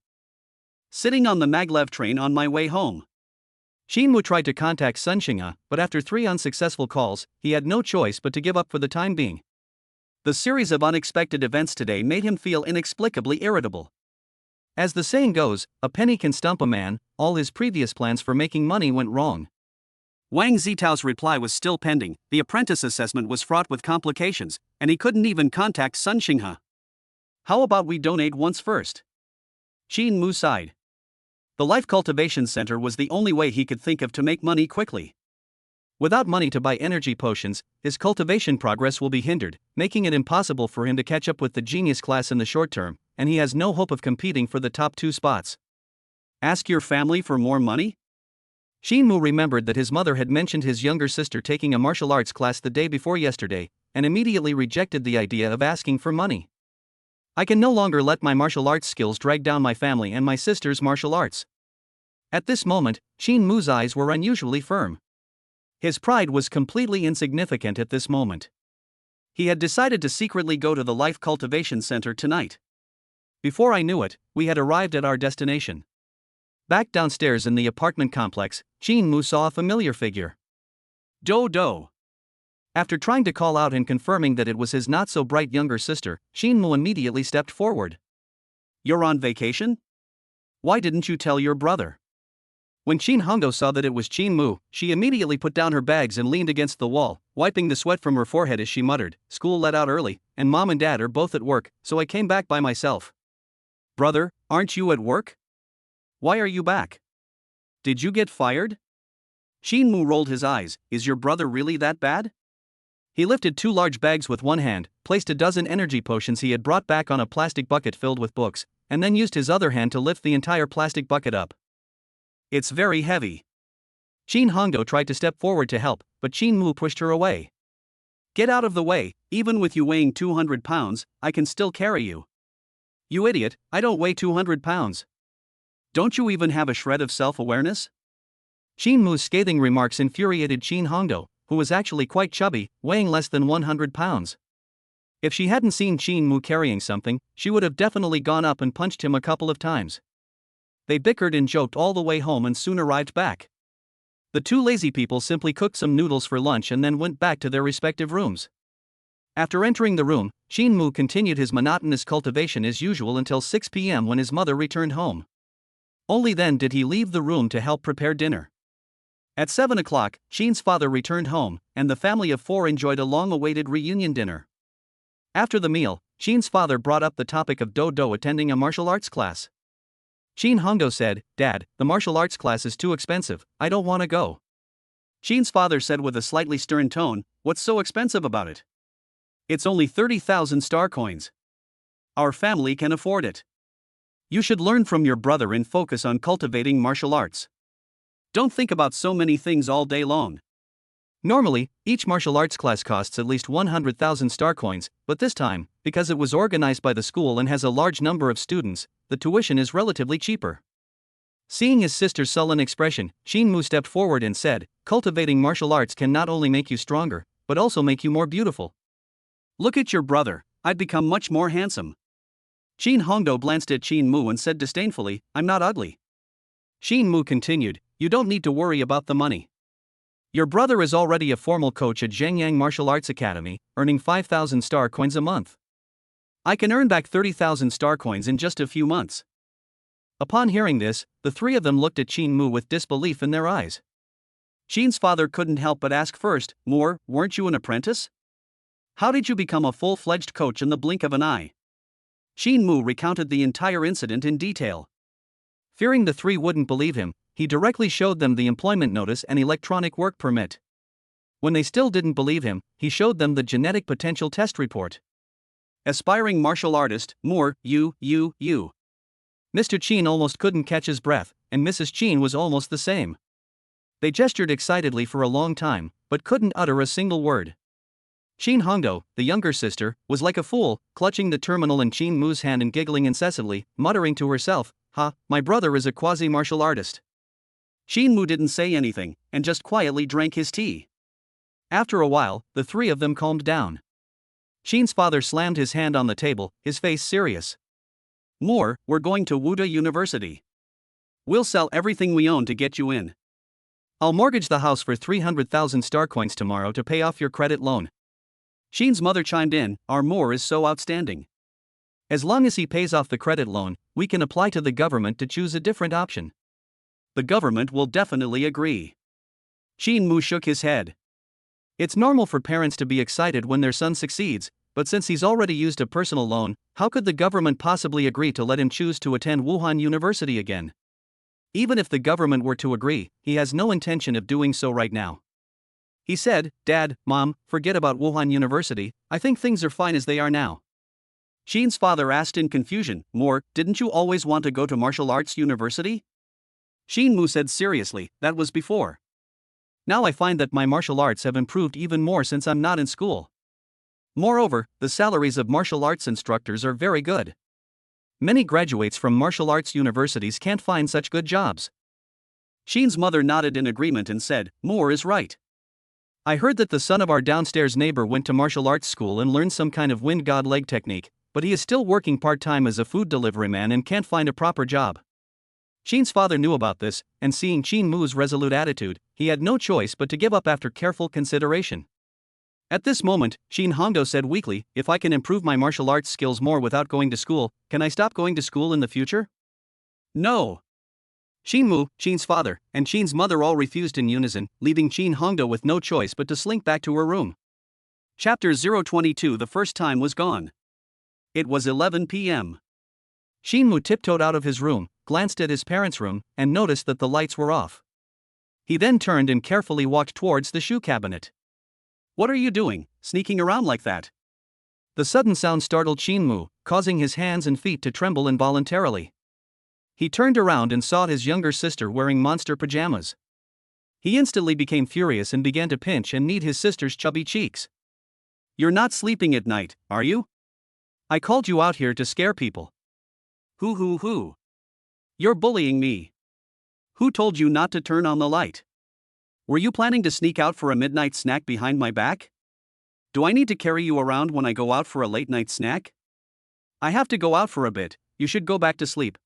Sitting on the maglev train on my way home. Qin Mu tried to contact Sun Xinghe, but after 3 unsuccessful calls, he had no choice but to give up for the time being. The series of unexpected events today made him feel inexplicably irritable. As the saying goes, a penny can stump a man. All his previous plans for making money went wrong. Wang Zitao's reply was still pending, the apprentice assessment was fraught with complications, and he couldn't even contact Sun Xinghe. "How about we donate once first?" Qin Mu sighed. The Life Cultivation Center was the only way he could think of to make money quickly. Without money to buy energy potions, his cultivation progress will be hindered, making it impossible for him to catch up with the genius class in the short term, and he has no hope of competing for the top 2 spots. Ask your family for more money? Qin Mu remembered that his mother had mentioned his younger sister taking a martial arts class the day before yesterday, and immediately rejected the idea of asking for money. "I can no longer let my martial arts skills drag down my family and my sister's martial arts." At this moment, Qin Mu's eyes were unusually firm. His pride was completely insignificant at this moment. He had decided to secretly go to the Life Cultivation Center tonight. Before I knew it, we had arrived at our destination. Back downstairs in the apartment complex, Qin Mu saw a familiar figure. Do. After trying to call out and confirming that it was his not-so-bright younger sister, Qin Mu immediately stepped forward. "You're on vacation? Why didn't you tell your brother?" When Qin Hongdo saw that it was Qin Mu, she immediately put down her bags and leaned against the wall, wiping the sweat from her forehead as she muttered, "School let out early, and Mom and Dad are both at work, so I came back by myself." "Brother, aren't you at work? Why are you back? Did you get fired?" Qin Mu rolled his eyes. "Is your brother really that bad?" He lifted 2 large bags with one hand, placed a dozen energy potions he had brought back on a plastic bucket filled with books, and then used his other hand to lift the entire plastic bucket up. "It's very heavy." Qin Hongdo tried to step forward to help, but Qin Mu pushed her away. "Get out of the way, even with you weighing 200 pounds, I can still carry you." "You idiot, I don't weigh 200 pounds. Don't you even have a shred of self-awareness?" Qin Mu's scathing remarks infuriated Qin Hongdo, who was actually quite chubby, weighing less than 100 pounds. If she hadn't seen Qin Mu carrying something, she would have definitely gone up and punched him a couple of times. They bickered and joked all the way home and soon arrived back. The 2 lazy people simply cooked some noodles for lunch and then went back to their respective rooms. After entering the room, Qin Mu continued his monotonous cultivation as usual until 6 p.m. when his mother returned home. Only then did he leave the room to help prepare dinner. At 7 o'clock, Qin's father returned home, and the family of 4 enjoyed a long-awaited reunion dinner. After the meal, Qin's father brought up the topic of Do attending a martial arts class. Qin Hongdo said, "Dad, the martial arts class is too expensive, I don't want to go." Qin's father said with a slightly stern tone, "What's so expensive about it?" It's only 30,000 star coins. Our family can afford it. You should learn from your brother and focus on cultivating martial arts. Don't think about so many things all day long. Normally, each martial arts class costs at least 100,000 star coins, but this time, because it was organized by the school and has a large number of students, the tuition is relatively cheaper. Seeing his sister's sullen expression, Shin-Mu stepped forward and said, "Cultivating martial arts can not only make you stronger, but also make you more beautiful." Look at your brother, I'd become much more handsome. Shin Hongdo glanced at Shin-Mu and said disdainfully, "I'm not ugly." Shin-Mu continued, "You don't need to worry about the money. Your brother is already a formal coach at Zhengyang Martial Arts Academy, earning 5,000 star coins a month. I can earn back 30,000 star coins in just a few months." Upon hearing this, the three of them looked at Shin-Mu with disbelief in their eyes. Shin's father couldn't help but ask first, "More, weren't you an apprentice? How did you become a full-fledged coach in the blink of an eye?" Shin-Mu recounted the entire incident in detail. Fearing the three wouldn't believe him, he directly showed them the employment notice and electronic work permit. When they still didn't believe him, he showed them the genetic potential test report. Aspiring martial artist, more, you. Mr. Chin almost couldn't catch his breath, and Mrs. Chin was almost the same. They gestured excitedly for a long time, but couldn't utter a single word. Shin Hongdo, the younger sister, was like a fool, clutching the terminal in Shin-Mu's hand and giggling incessantly, muttering to herself, "Ha, my brother is a quasi-martial artist." Shin-Mu didn't say anything, and just quietly drank his tea. After a while, the three of them calmed down. Shin's father slammed his hand on the table, his face serious. "More, we're going to Wuda University. We'll sell everything we own to get you in. I'll mortgage the house for 300,000 star coins tomorrow to pay off your credit loan." Shin's mother chimed in, "Our Moore is so outstanding. As long as he pays off the credit loan, we can apply to the government to choose a different option." The government will definitely agree. Shin-Mu shook his head. It's normal for parents to be excited when their son succeeds, but since he's already used a personal loan, how could the government possibly agree to let him choose to attend Wuhan University again? Even if the government were to agree, he has no intention of doing so right now. He said, "Dad, Mom, forget about Wuhan University, I think things are fine as they are now." Shin's father asked in confusion, "More, didn't you always want to go to martial arts university?" Shin-Mu said seriously, "That was before. Now I find that my martial arts have improved even more since I'm not in school. Moreover, the salaries of martial arts instructors are very good. Many graduates from martial arts universities can't find such good jobs." Shin's mother nodded in agreement and said, "Moore is right. I heard that the son of our downstairs neighbor went to martial arts school and learned some kind of wind god leg technique, but he is still working part-time as a food delivery man and can't find a proper job." Shin's father knew about this, and seeing Shin-Mu's resolute attitude, he had no choice but to give up after careful consideration. At this moment, Shin Hongdo said weakly, "If I can improve my martial arts skills more without going to school, can I stop going to school in the future?" "No." Shin-Mu, Shin's father, and Shin's mother all refused in unison, leaving Shin Hongdo with no choice but to slink back to her room. Chapter 022. The first time was gone. It was 11 p.m. Shin-Mu tiptoed out of his room, glanced at his parents' room, and noticed that the lights were off. He then turned and carefully walked towards the shoe cabinet. "What are you doing, sneaking around like that?" The sudden sound startled Shin-Mu, causing his hands and feet to tremble involuntarily. He turned around and saw his younger sister wearing monster pajamas. He instantly became furious and began to pinch and knead his sister's chubby cheeks. "You're not sleeping at night, are you? I called you out here to scare people." Who? You're bullying me. Who told you not to turn on the light? Were you planning to sneak out for a midnight snack behind my back? Do I need to carry you around when I go out for a late-night snack? I have to go out for a bit, you should go back to sleep."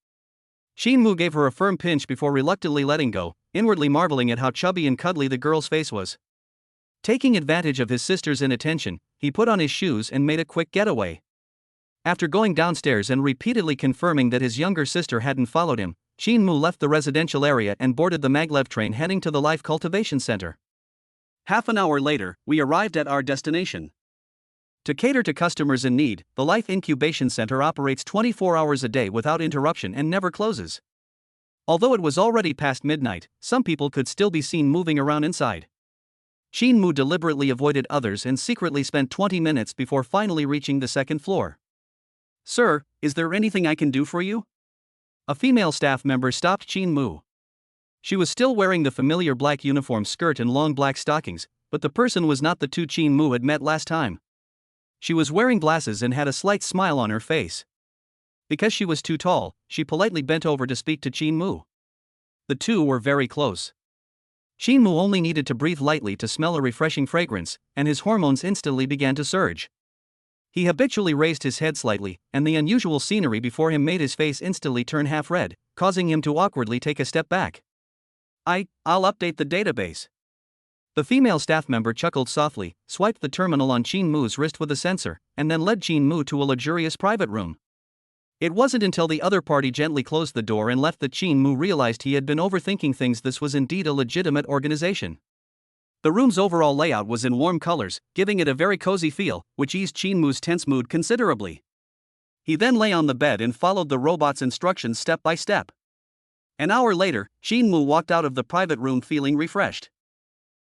Shin-Mu gave her a firm pinch before reluctantly letting go, inwardly marveling at how chubby and cuddly the girl's face was. Taking advantage of his sister's inattention, he put on his shoes and made a quick getaway. After going downstairs and repeatedly confirming that his younger sister hadn't followed him, Shin-Mu left the residential area and boarded the maglev train heading to the Life Cultivation Center. Half an hour later, we arrived at our destination. To cater to customers in need, the Life Incubation Center operates 24 hours a day without interruption and never closes. Although it was already past midnight, some people could still be seen moving around inside. Shin Mu deliberately avoided others and secretly spent 20 minutes before finally reaching the second floor. Sir, is there anything I can do for you? A female staff member stopped Shin Mu. She was still wearing the familiar black uniform skirt and long black stockings, but the person was not the two Shin Mu had met last time. She was wearing glasses and had a slight smile on her face. Because she was too tall, she politely bent over to speak to Shin Mu. The two were very close. Shin Mu only needed to breathe lightly to smell a refreshing fragrance, and his hormones instantly began to surge. He habitually raised his head slightly, and the unusual scenery before him made his face instantly turn half red, causing him to awkwardly take a step back. I'll update the database. The female staff member chuckled softly, swiped the terminal on Shin Mu's wrist with a sensor, and then led Shin Mu to a luxurious private room. It wasn't until the other party gently closed the door and left that Shin Mu realized he had been overthinking things. This was indeed a legitimate organization. The room's overall layout was in warm colors, giving it a very cozy feel, which eased Shin Mu's tense mood considerably. He then lay on the bed and followed the robot's instructions step by step. An hour later, Shin Mu walked out of the private room feeling refreshed.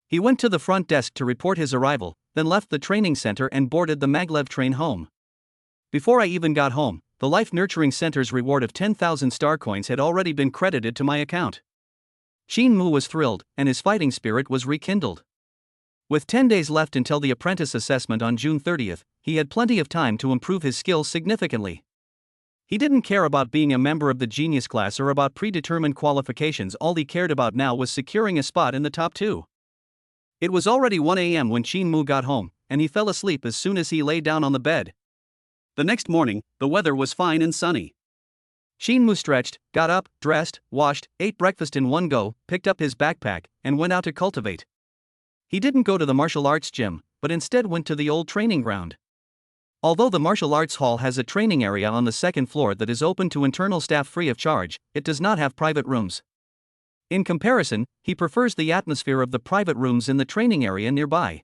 He went to the front desk to report his arrival, then left the training center and boarded the maglev train home. Before I even got home, the Life Nurturing Center's reward of 10,000 star coins had already been credited to my account. Shin Mu was thrilled, and his fighting spirit was rekindled. With 10 days left until the apprentice assessment on June 30th, he had plenty of time to improve his skills significantly. He didn't care about being a member of the genius class or about predetermined qualifications. All he cared about now was securing a spot in the top 2. It was already 1 a.m. when Shin Mu got home, and he fell asleep as soon as he lay down on the bed. The next morning, the weather was fine and sunny. Shin Mu stretched, got up, dressed, washed, ate breakfast in one go, picked up his backpack, and went out to cultivate. He didn't go to the martial arts gym, but instead went to the old training ground. Although the martial arts hall has a training area on the second floor that is open to internal staff free of charge, it does not have private rooms. In comparison, he prefers the atmosphere of the private rooms in the training area nearby.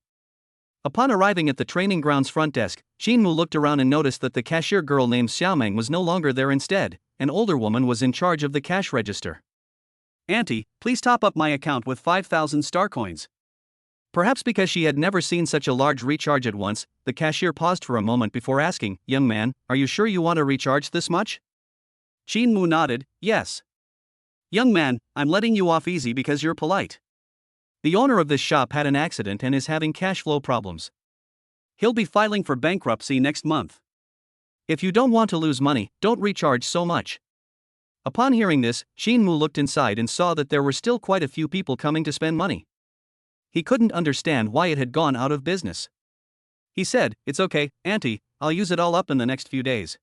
Upon arriving at the training ground's front desk, Shin Mu looked around and noticed that the cashier girl named Xiaomeng was no longer there. Instead, an older woman was in charge of the cash register. Auntie, please top up my account with 5,000 star coins. Perhaps because she had never seen such a large recharge at once, the cashier paused for a moment before asking, "Young man, are you sure you want to recharge this much?" Shin Mu nodded, "Yes. Young man, I'm letting you off easy because you're polite." The owner of this shop had an accident and is having cash flow problems. He'll be filing for bankruptcy next month. If you don't want to lose money, don't recharge so much. Upon hearing this, Shin Mu looked inside and saw that there were still quite a few people coming to spend money. He couldn't understand why it had gone out of business. He said, "It's okay, Auntie, I'll use it all up in the next few days."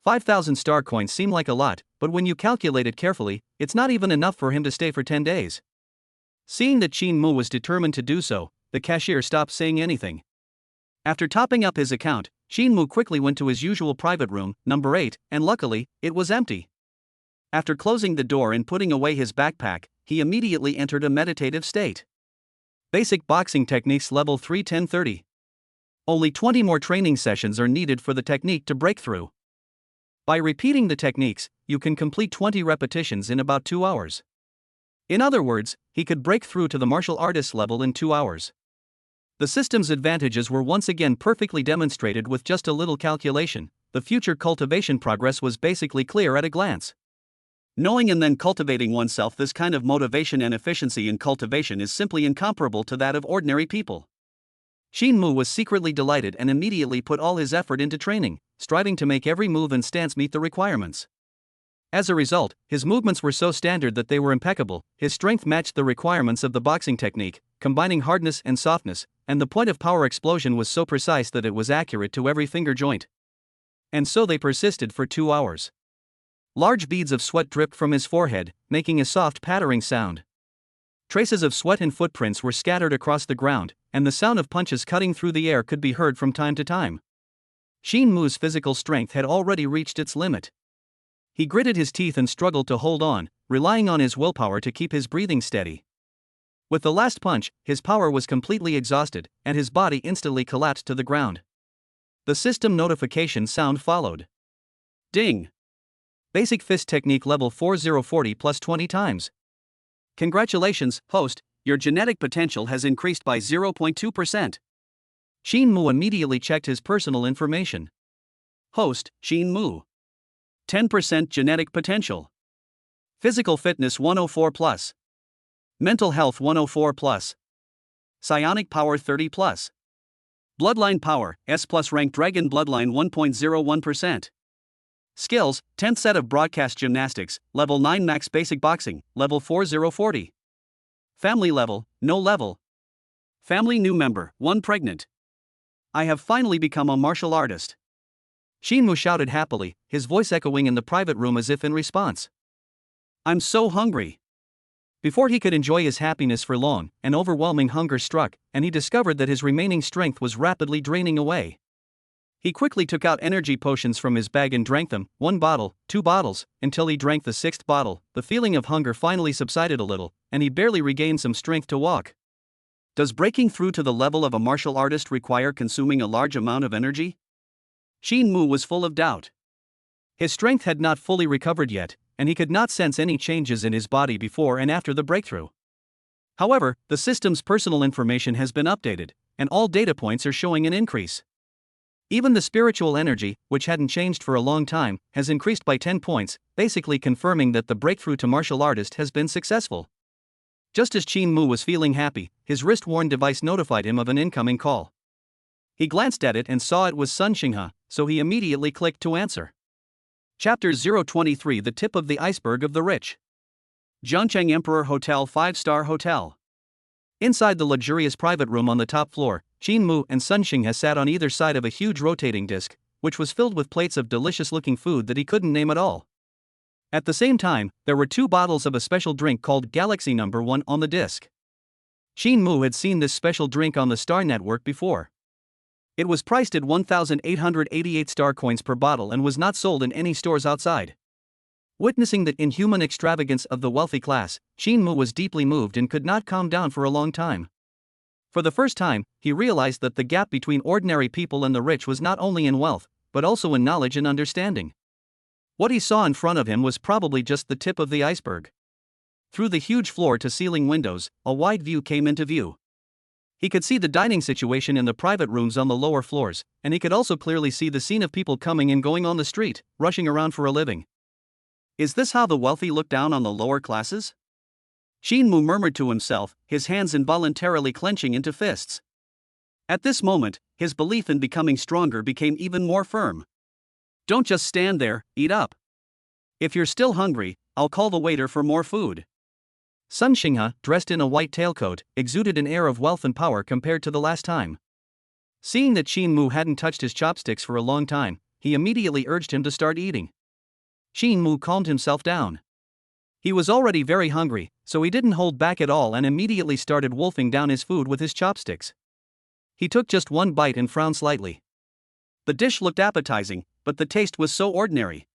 5,000 star coins seem like a lot, but when you calculate it carefully, it's not even enough for him to stay for 10 days. Seeing that Shin Mu was determined to do so, the cashier stopped saying anything. After topping up his account, Shin Mu quickly went to his usual private room, number 8, and luckily, it was empty. After closing the door and putting away his backpack, he immediately entered a meditative state. Basic boxing techniques level 3 1030. Only 20 more training sessions are needed for the technique to break through. By repeating the techniques, you can complete 20 repetitions in about 2 hours. In other words, he could break through to the martial artist level in 2 hours. The system's advantages were once again perfectly demonstrated with just a little calculation. The future cultivation progress was basically clear at a glance. Knowing and then cultivating oneself, this kind of motivation and efficiency in cultivation is simply incomparable to that of ordinary people. Shin Mu was secretly delighted and immediately put all his effort into training, striving to make every move and stance meet the requirements. As a result, his movements were so standard that they were impeccable, his strength matched the requirements of the boxing technique, combining hardness and softness, and the point of power explosion was so precise that it was accurate to every finger joint. And so they persisted for 2 hours. Large beads of sweat dripped from his forehead, making a soft pattering sound. Traces of sweat and footprints were scattered across the ground, and the sound of punches cutting through the air could be heard from time to time. Shin Mu's physical strength had already reached its limit. He gritted his teeth and struggled to hold on, relying on his willpower to keep his breathing steady. With the last punch, his power was completely exhausted, and his body instantly collapsed to the ground. The system notification sound followed. Ding! Basic fist technique level 4040 plus 20 times. Congratulations, host, Your genetic potential has increased by 0.2%. Shin Mu immediately checked his personal information. Host, Shin Mu. 10% genetic potential. Physical fitness 104 plus. Mental health 104 plus. Psionic power 30 plus. Bloodline power, S plus rank dragon bloodline 1.01%. Skills, 10th set of broadcast gymnastics, level 9 max basic boxing, level 4040. Family level, no level. Family new member, 1 pregnant. I have finally become a martial artist. Shin Mu shouted happily, his voice echoing in the private room as if in response. I'm so hungry. Before he could enjoy his happiness for long, an overwhelming hunger struck, and he discovered that his remaining strength was rapidly draining away. He quickly took out energy potions from his bag and drank them, 1 bottle, 2 bottles, until he drank the 6th bottle. The feeling of hunger finally subsided a little, and he barely regained some strength to walk. Does breaking through to the level of a martial artist require consuming a large amount of energy? Shin Mu was full of doubt. His strength had not fully recovered yet, and he could not sense any changes in his body before and after the breakthrough. However, the system's personal information has been updated, and all data points are showing an increase. Even the spiritual energy, which hadn't changed for a long time, has increased by 10 points, basically confirming that the breakthrough to martial artist has been successful. Just as Shin Mu was feeling happy, his wrist-worn device notified him of an incoming call. He glanced at it and saw it was Sun Xinghe, so he immediately clicked to answer. Chapter 023 The Tip of the Iceberg of the Rich. Zhangcheng Emperor Hotel 5-star Hotel. Inside the luxurious private room on the top floor, Shin Mu and Sun Xinghe sat on either side of a huge rotating disc, which was filled with plates of delicious-looking food that he couldn't name at all. At the same time, there were 2 bottles of a special drink called Galaxy No. 1 on the disc. Shin Mu had seen this special drink on the Star Network before. It was priced at 1,888 star coins per bottle and was not sold in any stores outside. Witnessing the inhuman extravagance of the wealthy class, Shin Mu was deeply moved and could not calm down for a long time. For the first time, he realized that the gap between ordinary people and the rich was not only in wealth, but also in knowledge and understanding. What he saw in front of him was probably just the tip of the iceberg. Through the huge floor-to-ceiling windows, a wide view came into view. He could see the dining situation in the private rooms on the lower floors, and he could also clearly see the scene of people coming and going on the street, rushing around for a living. Is this how the wealthy look down on the lower classes? Shin Mu murmured to himself, his hands involuntarily clenching into fists. At this moment, his belief in becoming stronger became even more firm. Don't just stand there, eat up. If you're still hungry, I'll call the waiter for more food. Sun Xinghe, dressed in a white tailcoat, exuded an air of wealth and power compared to the last time. Seeing that Shin Mu hadn't touched his chopsticks for a long time, he immediately urged him to start eating. Shin Mu calmed himself down. He was already very hungry, so he didn't hold back at all and immediately started wolfing down his food with his chopsticks. He took just 1 bite and frowned slightly. The dish looked appetizing, but the taste was so ordinary.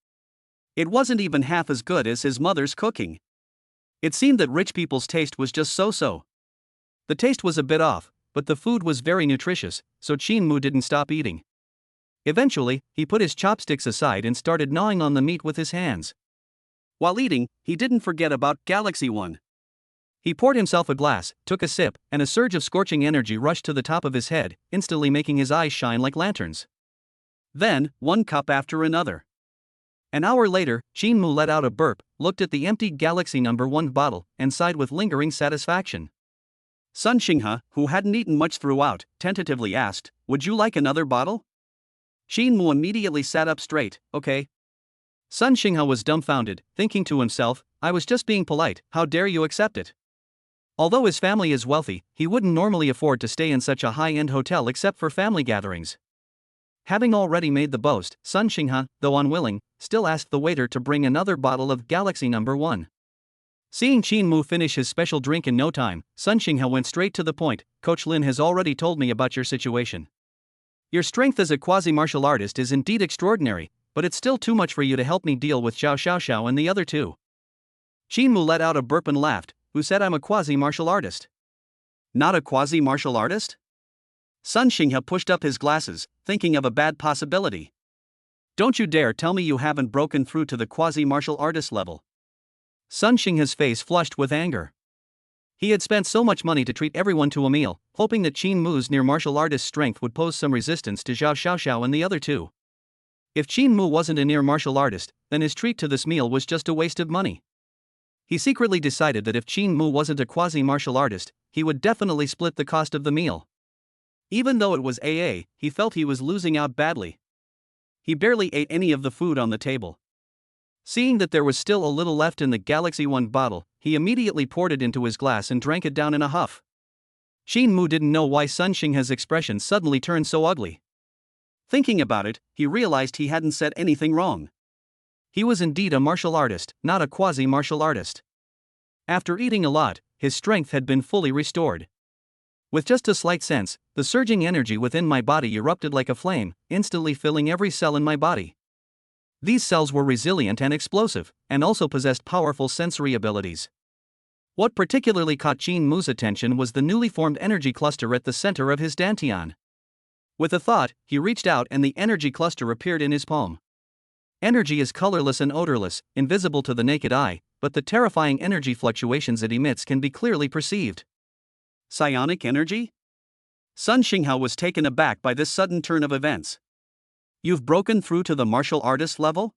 It wasn't even half as good as his mother's cooking. It seemed that rich people's taste was just so-so. The taste was a bit off, but the food was very nutritious, so Shin Mu didn't stop eating. Eventually, he put his chopsticks aside and started gnawing on the meat with his hands. While eating, he didn't forget about Galaxy 1. He poured himself a glass, took a sip, and a surge of scorching energy rushed to the top of his head, instantly making his eyes shine like lanterns. Then, 1 cup after another. An hour later, Shin Mu let out a burp, looked at the emptied Galaxy No. 1 bottle, and sighed with lingering satisfaction. Sun Xinghe, who hadn't eaten much throughout, tentatively asked, "Would you like another bottle?" Shin Mu immediately sat up straight, "Okay." Sun Xinghe was dumbfounded, thinking to himself, "I was just being polite, how dare you accept it?" Although his family is wealthy, he wouldn't normally afford to stay in such a high-end hotel except for family gatherings. Having already made the boast, Sun Xinghe, though unwilling, still asked the waiter to bring another bottle of Galaxy No. 1. Seeing Shin Mu finish his special drink in no time, Sun Xinghe went straight to the point. "Coach Lin has already told me about your situation. Your strength as a quasi-martial artist is indeed extraordinary, but it's still too much for you to help me deal with Xiao Xiaoxiao and the other 2. Shin Mu let out a burp and laughed. "Who said I'm a quasi-martial artist?" "Not a quasi-martial artist?" Sun Xinghe pushed up his glasses, thinking of a bad possibility. "Don't you dare tell me you haven't broken through to the quasi-martial artist level." Sun Xinghe's face flushed with anger. He had spent so much money to treat everyone to a meal, hoping that Qin Mu's near martial artist strength would pose some resistance to Zhao Xiaoxiao and the other two. If Qin Mu wasn't a near martial artist, then his treat to this meal was just a waste of money. He secretly decided that if Qin Mu wasn't a quasi-martial artist, he would definitely split the cost of the meal. Even though it was AA, he felt he was losing out badly. He barely ate any of the food on the table. Seeing that there was still a little left in the Galaxy 1 bottle, he immediately poured it into his glass and drank it down in a huff. Qin Mu didn't know why Sun Xingha's expression suddenly turned so ugly. Thinking about it, he realized he hadn't said anything wrong. He was indeed a martial artist, not a quasi-martial artist. After eating a lot, his strength had been fully restored. With just a slight sense, the surging energy within my body erupted like a flame, instantly filling every cell in my body. These cells were resilient and explosive, and also possessed powerful sensory abilities. What particularly caught Qin Mu's attention was the newly formed energy cluster at the center of his dantian. With a thought, he reached out and the energy cluster appeared in his palm. Energy is colorless and odorless, invisible to the naked eye, but the terrifying energy fluctuations it emits can be clearly perceived. Psionic energy? Sun Xinghao was taken aback by this sudden turn of events. You've broken through to the martial artist level?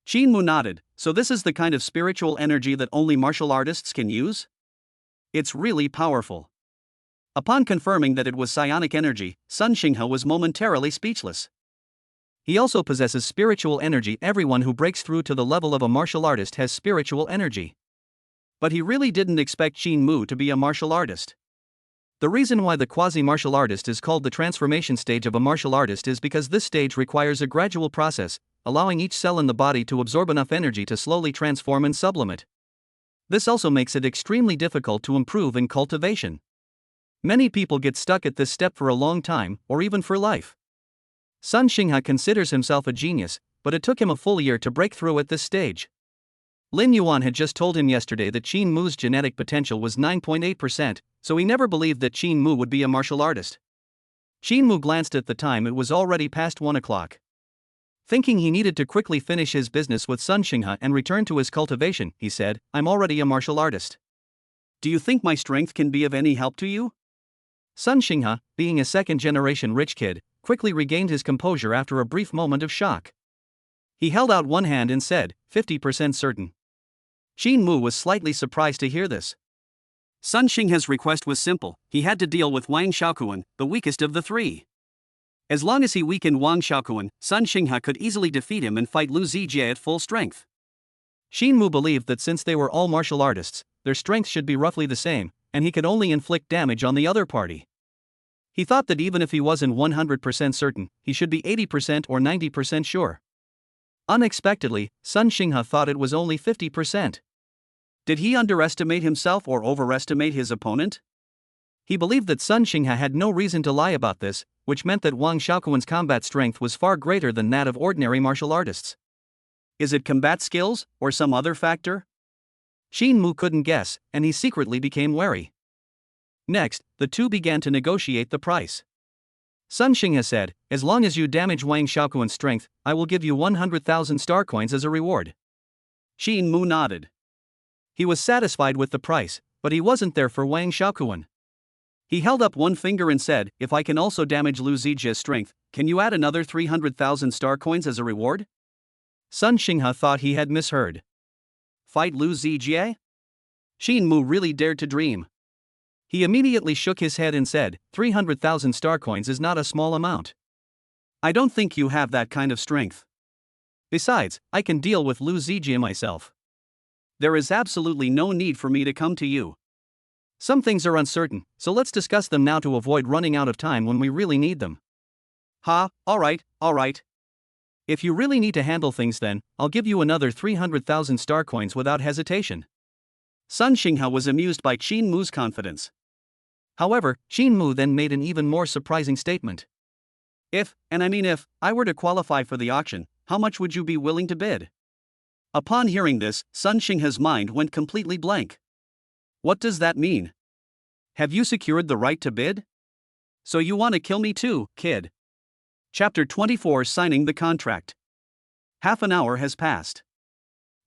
Qin Mu nodded. So this is the kind of spiritual energy that only martial artists can use? It's really powerful. Upon confirming that it was psionic energy, Sun Xinghao was momentarily speechless. He also possesses spiritual energy. Everyone who breaks through to the level of a martial artist has spiritual energy. But he really didn't expect Qin Mu to be a martial artist. The reason why the quasi-martial artist is called the transformation stage of a martial artist is because this stage requires a gradual process, allowing each cell in the body to absorb enough energy to slowly transform and sublimate. This also makes it extremely difficult to improve in cultivation. Many people get stuck at this step for a long time, or even for life. Sun Xingha considers himself a genius, but it took him a full year to break through at this stage. Lin Yuan had just told him yesterday that Qin Mu's genetic potential was 9.8%, so he never believed that Qin Mu would be a martial artist. Qin Mu glanced at the time. It was already past 1 o'clock. Thinking he needed to quickly finish his business with Sun Xingha and return to his cultivation, he said, I'm already a martial artist. Do you think my strength can be of any help to you? Sun Xingha, being a second-generation rich kid, quickly regained his composure after a brief moment of shock. He held out one hand and said, 50% certain. Qin Mu was slightly surprised to hear this. Sun Xingha's request was simple. He had to deal with Wang Xiaoquan, the weakest of the three. As long as he weakened Wang Xiaoquan, Sun Xingha could easily defeat him and fight Lu Zijie at full strength. Qin Mu believed that since they were all martial artists, their strength should be roughly the same, and he could only inflict damage on the other party. He thought that even if he wasn't 100% certain, he should be 80% or 90% sure. Unexpectedly, Sun Xingha thought it was only 50%. Did he underestimate himself or overestimate his opponent? He believed that Sun Xingha had no reason to lie about this, which meant that Wang Xiaoquan's combat strength was far greater than that of ordinary martial artists. Is it combat skills, or some other factor? Qin Mu couldn't guess, and he secretly became wary. Next, the two began to negotiate the price. Sun Xingha said, as long as you damage Wang Xiaoquan's strength, I will give you 100,000 star coins as a reward. Qin Mu nodded. He was satisfied with the price, but he wasn't there for Wang Xiaoquan. He held up one finger and said, if I can also damage Lu Zijie's strength, can you add another 300,000 star coins as a reward? Sun Xingha thought he had misheard. Fight Lu Zijie? Qin Mu really dared to dream. He immediately shook his head and said, 300,000 star coins is not a small amount. I don't think you have that kind of strength. Besides, I can deal with Lu Zijie myself. There is absolutely no need for me to come to you. Some things are uncertain, so let's discuss them now to avoid running out of time when we really need them. Alright. If you really need to handle things, then I'll give you another 300,000 star coins without hesitation. Sun Xingha was amused by Qin Mu's confidence. However, Qin Mu then made an even more surprising statement. If I were to qualify for the auction, how much would you be willing to bid? Upon hearing this, Sun Xingha's mind went completely blank. What does that mean? Have you secured the right to bid? So you want to kill me too, kid? Chapter 24 Signing the Contract. Half an hour has passed.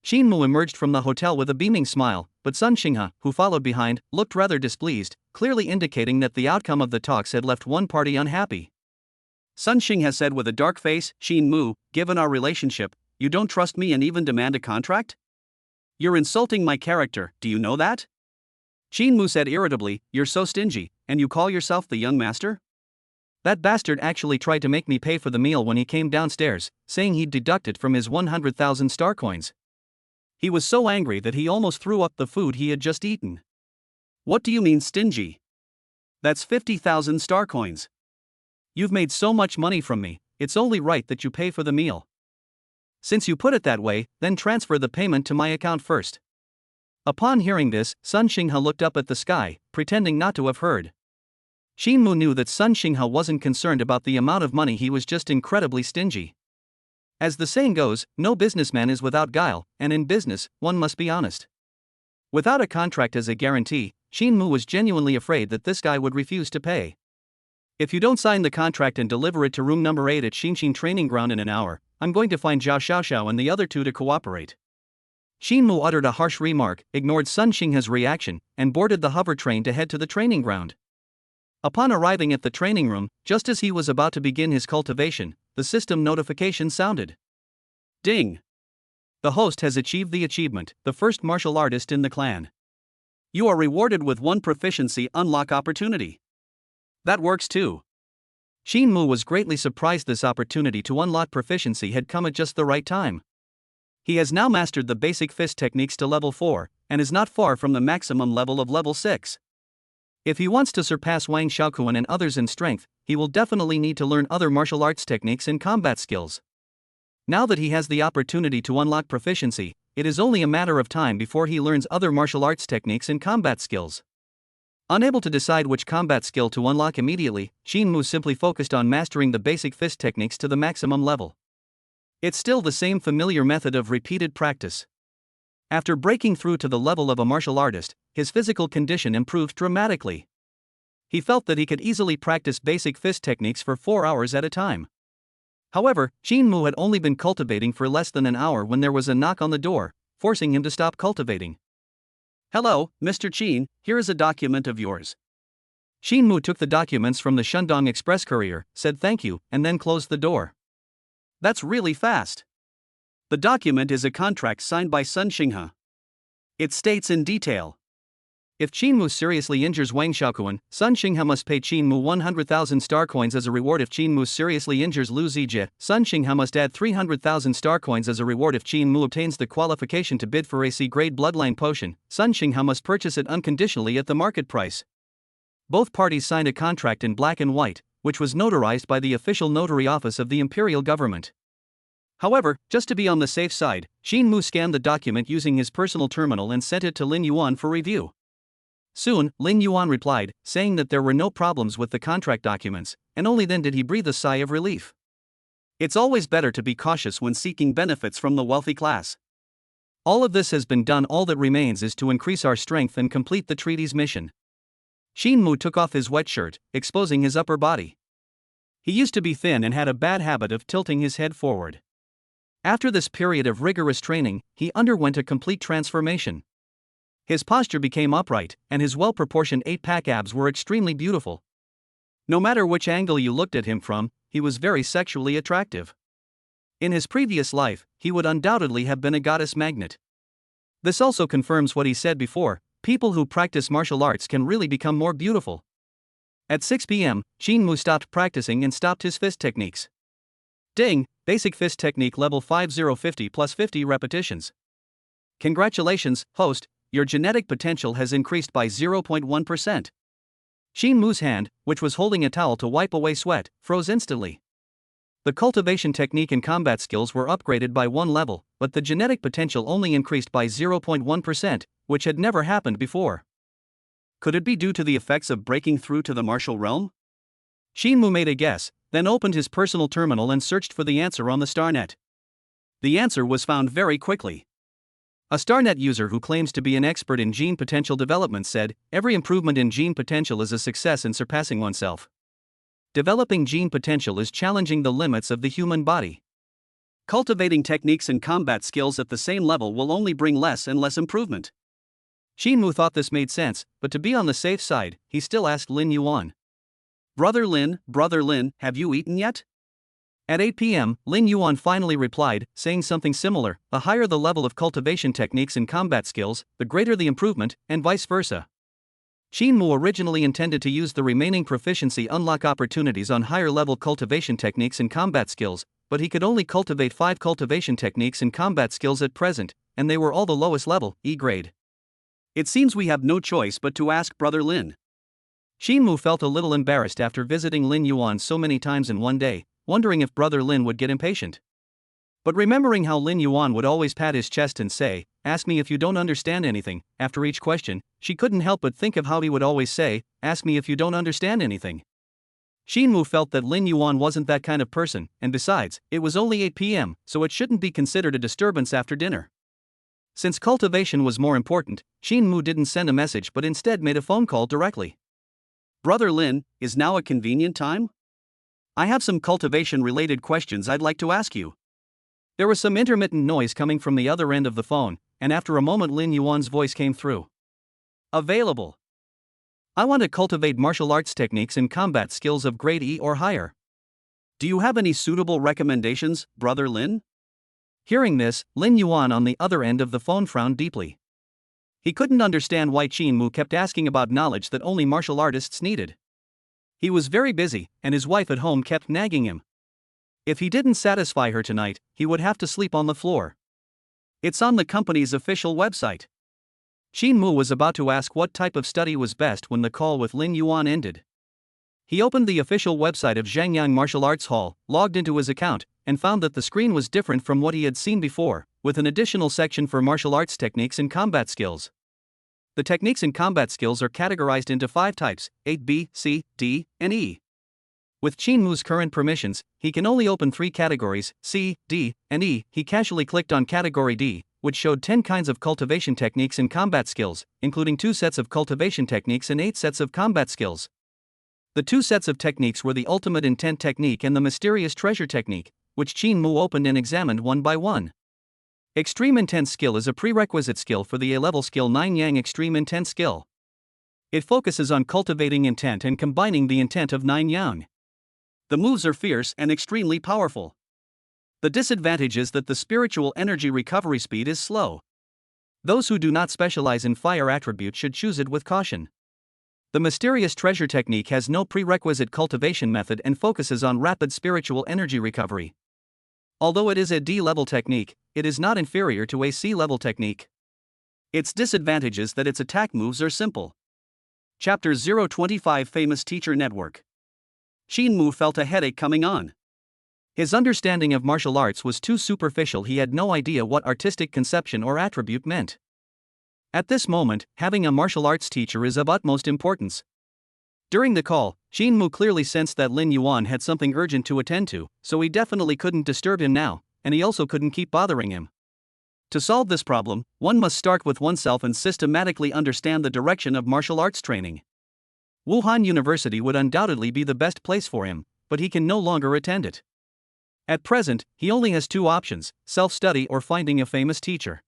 Shin Mu emerged from the hotel with a beaming smile, but Sun Xinghe, who followed behind, looked rather displeased, clearly indicating that the outcome of the talks had left one party unhappy. Sun Xinghe said with a dark face, Shin Mu, given our relationship, you don't trust me and even demand a contract? You're insulting my character, do you know that? Shin Mu said irritably, you're so stingy, and you call yourself the young master? That bastard actually tried to make me pay for the meal when he came downstairs, saying he'd deduct it from his 100,000 star coins. He was so angry that he almost threw up the food he had just eaten. What do you mean stingy? That's 50,000 star coins. You've made so much money from me, it's only right that you pay for the meal. Since you put it that way, then transfer the payment to my account first. Upon hearing this, Sun Xinghe looked up at the sky, pretending not to have heard. Shin Mu knew that Sun Xinghe wasn't concerned about the amount of money, he was just incredibly stingy. As the saying goes, no businessman is without guile, and in business, one must be honest. Without a contract as a guarantee, Shin Mu was genuinely afraid that this guy would refuse to pay. If you don't sign the contract and deliver it to room number 8 at Xinxin Training Ground in an hour, I'm going to find Zhao Xiaoxiao and the other two to cooperate. Shin Mu uttered a harsh remark, ignored Sun Xinghe's reaction, and boarded the hover train to head to the training ground. Upon arriving at the training room, just as he was about to begin his cultivation, the system notification sounded. Ding! The host has achieved the achievement, the first martial artist in the clan. You are rewarded with 1 proficiency unlock opportunity. That works too. Shin Mu was greatly surprised this opportunity to unlock proficiency had come at just the right time. He has now mastered the basic fist techniques to level 4, and is not far from the maximum level of level 6. If he wants to surpass Wang Xiaoquan and others in strength, he will definitely need to learn other martial arts techniques and combat skills. Now that he has the opportunity to unlock proficiency, it is only a matter of time before he learns other martial arts techniques and combat skills. Unable to decide which combat skill to unlock immediately, Shin Mu simply focused on mastering the basic fist techniques to the maximum level. It's still the same familiar method of repeated practice. After breaking through to the level of a martial artist, his physical condition improved dramatically. He felt that he could easily practice basic fist techniques for 4 hours at a time. However, Shin Mu had only been cultivating for less than an hour when there was a knock on the door, forcing him to stop cultivating. Hello, Mr. Qin, here is a document of yours. Shin Mu took the documents from the Shandong Express courier, said thank you, and then closed the door. That's really fast. The document is a contract signed by Sun Xinghe. It states in detail. If Shin Mu seriously injures Wang Xiaoquan, Sun Xinghe must pay Shin Mu 100,000 star coins as a reward. If Shin Mu seriously injures Lu Zijie, Sun Xinghe must add 300,000 star coins as a reward. If Shin Mu obtains the qualification to bid for a C-grade bloodline potion, Sun Xinghe must purchase it unconditionally at the market price. Both parties signed a contract in black and white, which was notarized by the official notary office of the imperial government. However, just to be on the safe side, Shin Mu scanned the document using his personal terminal and sent it to Lin Yuan for review. Soon, Lin Yuan replied, saying that there were no problems with the contract documents, and only then did he breathe a sigh of relief. It's always better to be cautious when seeking benefits from the wealthy class. All of this has been done. All that remains is to increase our strength and complete the treaty's mission. Shin Mu took off his wet shirt, exposing his upper body. He used to be thin and had a bad habit of tilting his head forward. After this period of rigorous training, he underwent a complete transformation. His posture became upright, and his well-proportioned 8-pack abs were extremely beautiful. No matter which angle you looked at him from, he was very sexually attractive. In his previous life, he would undoubtedly have been a goddess magnet. This also confirms what he said before: people who practice martial arts can really become more beautiful. At 6 p.m., Shin Mu stopped practicing and stopped his fist techniques. Ding! Basic fist technique level 5050 plus 50 repetitions. Congratulations, host, your genetic potential has increased by 0.1%. Shin Mu's hand, which was holding a towel to wipe away sweat, froze instantly. The cultivation technique and combat skills were upgraded by 1 level, but the genetic potential only increased by 0.1%, which had never happened before. Could it be due to the effects of breaking through to the martial realm? Shin Mu made a guess, then opened his personal terminal and searched for the answer on the StarNet. The answer was found very quickly. A StarNet user who claims to be an expert in gene potential development said, every improvement in gene potential is a success in surpassing oneself. Developing gene potential is challenging the limits of the human body. Cultivating techniques and combat skills at the same level will only bring less and less improvement. Shinmu thought this made sense, but to be on the safe side, he still asked Lin Yuan. Brother Lin, have you eaten yet? At 8 p.m., Lin Yuan finally replied, saying something similar: the higher the level of cultivation techniques and combat skills, the greater the improvement, and vice versa. Shinmu originally intended to use the remaining proficiency unlock opportunities on higher level cultivation techniques and combat skills, but he could only cultivate 5 cultivation techniques and combat skills at present, and they were all the lowest level, E grade. It seems we have no choice but to ask Brother Lin. Shinmu felt a little embarrassed after visiting Lin Yuan so many times in one day, wondering if Brother Lin would get impatient. But remembering how Lin Yuan would always pat his chest and say, "Ask me if you don't understand anything," after each question, she couldn't help but think of how he would always say, "Ask me if you don't understand anything." Shinmu felt that Lin Yuan wasn't that kind of person, and besides, it was only 8 p.m., so it shouldn't be considered a disturbance after dinner. Since cultivation was more important, Shinmu didn't send a message but instead made a phone call directly. Brother Lin, is now a convenient time? I have some cultivation-related questions I'd like to ask you. There was some intermittent noise coming from the other end of the phone, and after a moment Lin Yuan's voice came through. Available. I want to cultivate martial arts techniques and combat skills of grade E or higher. Do you have any suitable recommendations, Brother Lin? Hearing this, Lin Yuan on the other end of the phone frowned deeply. He couldn't understand why Shinmu kept asking about knowledge that only martial artists needed. He was very busy, and his wife at home kept nagging him. If he didn't satisfy her tonight, he would have to sleep on the floor. It's on the company's official website. Shinmu was about to ask what type of study was best when the call with Lin Yuan ended. He opened the official website of Zhangyang Martial Arts Hall, logged into his account, and found that the screen was different from what he had seen before, with an additional section for martial arts techniques and combat skills. The techniques and combat skills are categorized into 5 types: A, B, C, D, and E. With Shinmu's current permissions, he can only open 3 categories, C, D, and E. He casually clicked on category D, which showed 10 kinds of cultivation techniques and combat skills, including 2 sets of cultivation techniques and 8 sets of combat skills. The 2 sets of techniques were the Ultimate Intent Technique and the Mysterious Treasure Technique, which Shinmu opened and examined one by one. Extreme Intense Skill is a prerequisite skill for the A-level skill 9 Yang Extreme Intense Skill. It focuses on cultivating intent and combining the intent of 9 Yang. The moves are fierce and extremely powerful. The disadvantage is that the spiritual energy recovery speed is slow. Those who do not specialize in fire attribute should choose it with caution. The Mysterious Treasure Technique has no prerequisite cultivation method and focuses on rapid spiritual energy recovery. Although it is a D-level technique, it is not inferior to a C-level technique. Its disadvantage is that its attack moves are simple. Chapter 025 Famous Teacher Network. Shinmu felt a headache coming on. His understanding of martial arts was too superficial. He had no idea what artistic conception or attribute meant. At this moment, having a martial arts teacher is of utmost importance. During the call, Shinmu clearly sensed that Lin Yuan had something urgent to attend to, so he definitely couldn't disturb him now, and he also couldn't keep bothering him. To solve this problem, one must start with oneself and systematically understand the direction of martial arts training. Wuhan University would undoubtedly be the best place for him, but he can no longer attend it. At present, he only has 2 options: self-study or finding a famous teacher.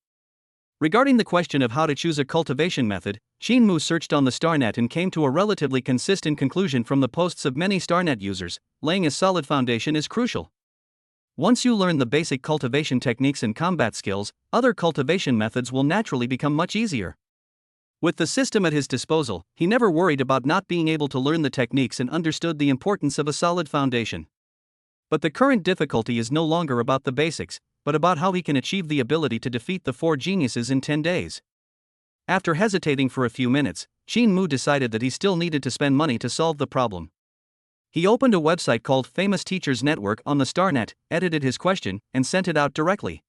Regarding the question of how to choose a cultivation method, Shinmu searched on the StarNet and came to a relatively consistent conclusion from the posts of many StarNet users: laying a solid foundation is crucial. Once you learn the basic cultivation techniques and combat skills, other cultivation methods will naturally become much easier. With the system at his disposal, he never worried about not being able to learn the techniques and understood the importance of a solid foundation. But the current difficulty is no longer about the basics, but about how he can achieve the ability to defeat the 4 geniuses in 10 days. After hesitating for a few minutes, Shinmu decided that he still needed to spend money to solve the problem. He opened a website called Famous Teachers Network on the StarNet, edited his question, and sent it out directly.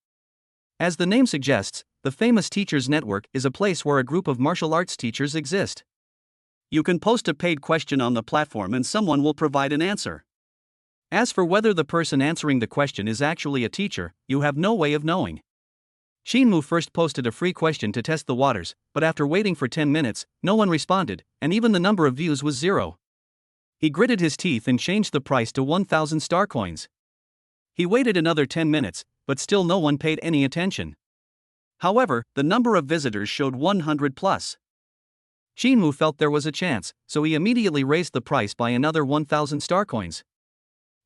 As the name suggests, the Famous Teachers Network is a place where a group of martial arts teachers exist. You can post a paid question on the platform and someone will provide an answer. As for whether the person answering the question is actually a teacher, you have no way of knowing. Shinmu first posted a free question to test the waters, but after waiting for 10 minutes, no one responded, and even the number of views was 0. He gritted his teeth and changed the price to 1,000 star coins. He waited another 10 minutes, but still no one paid any attention. However, the number of visitors showed 100 plus. Shinmu felt there was a chance, so he immediately raised the price by another 1,000 star coins.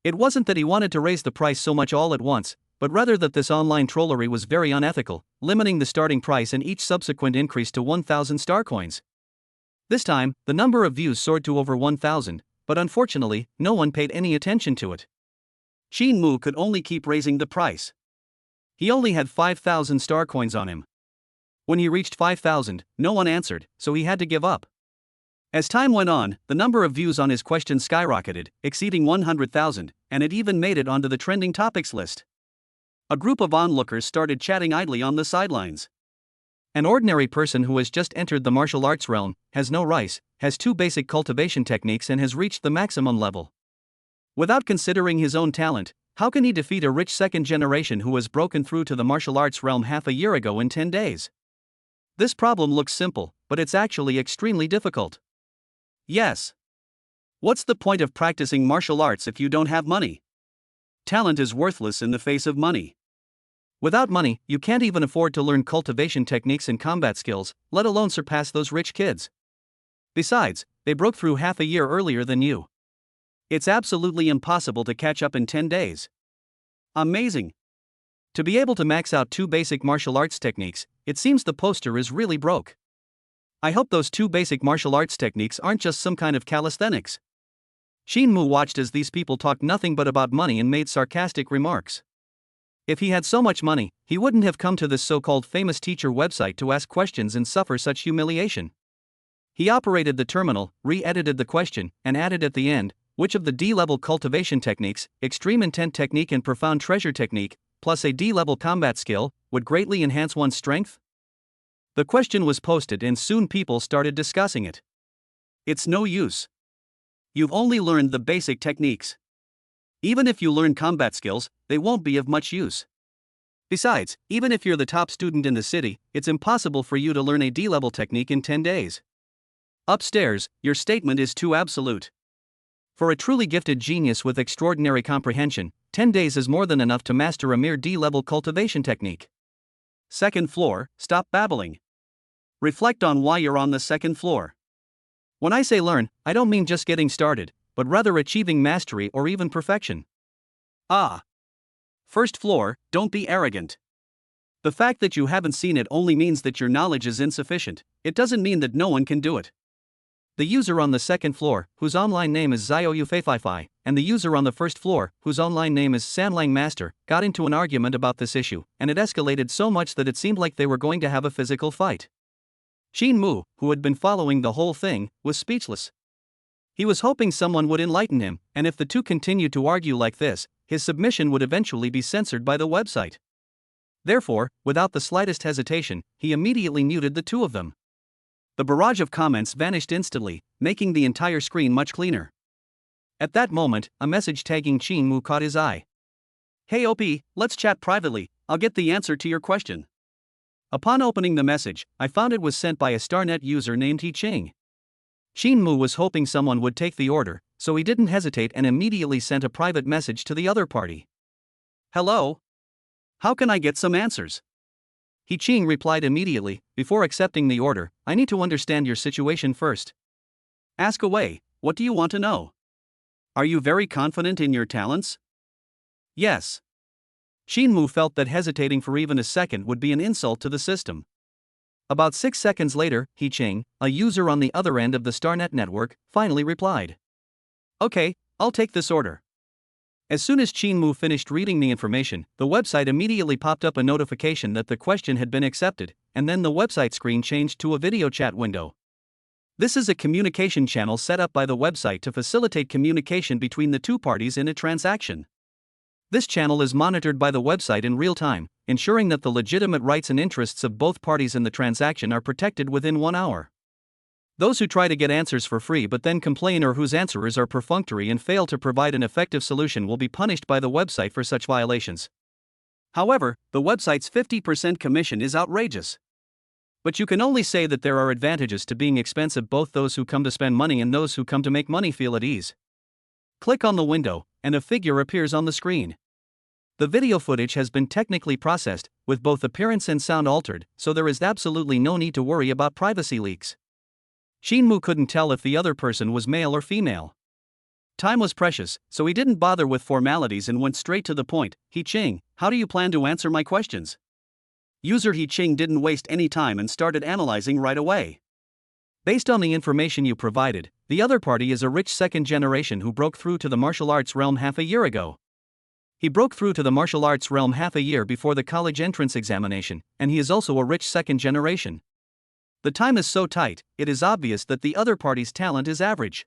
It wasn't that he wanted to raise the price so much all at once, but rather that this online trollery was very unethical, limiting the starting price and each subsequent increase to 1,000 star coins. This time, the number of views soared to over 1,000, but unfortunately, no one paid any attention to it. Shinmu could only keep raising the price. He only had 5,000 star coins on him. When he reached 5,000, no one answered, so he had to give up. As time went on, the number of views on his question skyrocketed, exceeding 100,000, and it even made it onto the trending topics list. A group of onlookers started chatting idly on the sidelines. An ordinary person who has just entered the martial arts realm, has no rice, has 2 basic cultivation techniques and has reached the maximum level. Without considering his own talent, how can he defeat a rich second generation who has broken through to the martial arts realm half a year ago in 10 days? This problem looks simple, but it's actually extremely difficult. Yes. What's the point of practicing martial arts if you don't have money? Talent is worthless in the face of money. Without money, you can't even afford to learn cultivation techniques and combat skills, let alone surpass those rich kids. Besides, they broke through half a year earlier than you. It's absolutely impossible to catch up in 10 days. Amazing. To be able to max out 2 basic martial arts techniques, it seems the poster is really broke. I hope those 2 basic martial arts techniques aren't just some kind of calisthenics. Shinmu watched as these people talked nothing but about money and made sarcastic remarks. If he had so much money, he wouldn't have come to this so-called famous teacher website to ask questions and suffer such humiliation. He operated the terminal, re-edited the question, and added at the end, which of the D-level cultivation techniques, extreme intent technique and profound treasure technique, plus a D-level combat skill, would greatly enhance one's strength? The question was posted and soon people started discussing it. It's no use. You've only learned the basic techniques. Even if you learn combat skills, they won't be of much use. Besides, even if you're the top student in the city, it's impossible for you to learn a D-level technique in 10 days. Upstairs, your statement is too absolute. For a truly gifted genius with extraordinary comprehension, 10 days is more than enough to master a mere D-level cultivation technique. Second floor, stop babbling. Reflect on why you're on the second floor. When I say learn, I don't mean just getting started, but rather achieving mastery or even perfection. First floor, don't be arrogant. The fact that you haven't seen it only means that your knowledge is insufficient, it doesn't mean that no one can do it. The user on the second floor, whose online name is Zioyufeifai, and the user on the first floor, whose online name is Sanlang Master, got into an argument about this issue, and it escalated so much that it seemed like they were going to have a physical fight. Shinmu, who had been following the whole thing, was speechless. He was hoping someone would enlighten him, and if the two continued to argue like this, his submission would eventually be censored by the website. Therefore, without the slightest hesitation, he immediately muted the two of them. The barrage of comments vanished instantly, making the entire screen much cleaner. At that moment, a message tagging Shinmu caught his eye. "Hey OP, let's chat privately, I'll get the answer to your question." Upon opening the message, I found it was sent by a StarNet user named He Ching. Shinmu was hoping someone would take the order, so he didn't hesitate and immediately sent a private message to the other party. "Hello? How can I get some answers?" He Ching replied immediately, "Before accepting the order, I need to understand your situation first." "Ask away, what do you want to know? Are you very confident in your talents?" "Yes." Shinmu felt that hesitating for even a second would be an insult to the system. About 6 seconds later, He Ching, a user on the other end of the StarNet network, finally replied. "Okay, I'll take this order." As soon as Shinmu finished reading the information, the website immediately popped up a notification that the question had been accepted, and then the website screen changed to a video chat window. This is a communication channel set up by the website to facilitate communication between the two parties in a transaction. This channel is monitored by the website in real time, ensuring that the legitimate rights and interests of both parties in the transaction are protected within 1 hour. Those who try to get answers for free but then complain or whose answers are perfunctory and fail to provide an effective solution will be punished by the website for such violations. However, the website's 50% commission is outrageous. But you can only say that there are advantages to being expensive. Both those who come to spend money and those who come to make money feel at ease. Click on the window, and a figure appears on the screen. The video footage has been technically processed, with both appearance and sound altered, so there is absolutely no need to worry about privacy leaks. Shinmu couldn't tell if the other person was male or female. Time was precious, so he didn't bother with formalities and went straight to the point. He Ching, how do you plan to answer my questions? User He Ching didn't waste any time and started analyzing right away. Based on the information you provided, the other party is a rich second generation who broke through to the martial arts realm half a year ago. He broke through to the martial arts realm half a year before the college entrance examination, and he is also a rich second generation. The time is so tight, it is obvious that the other party's talent is average.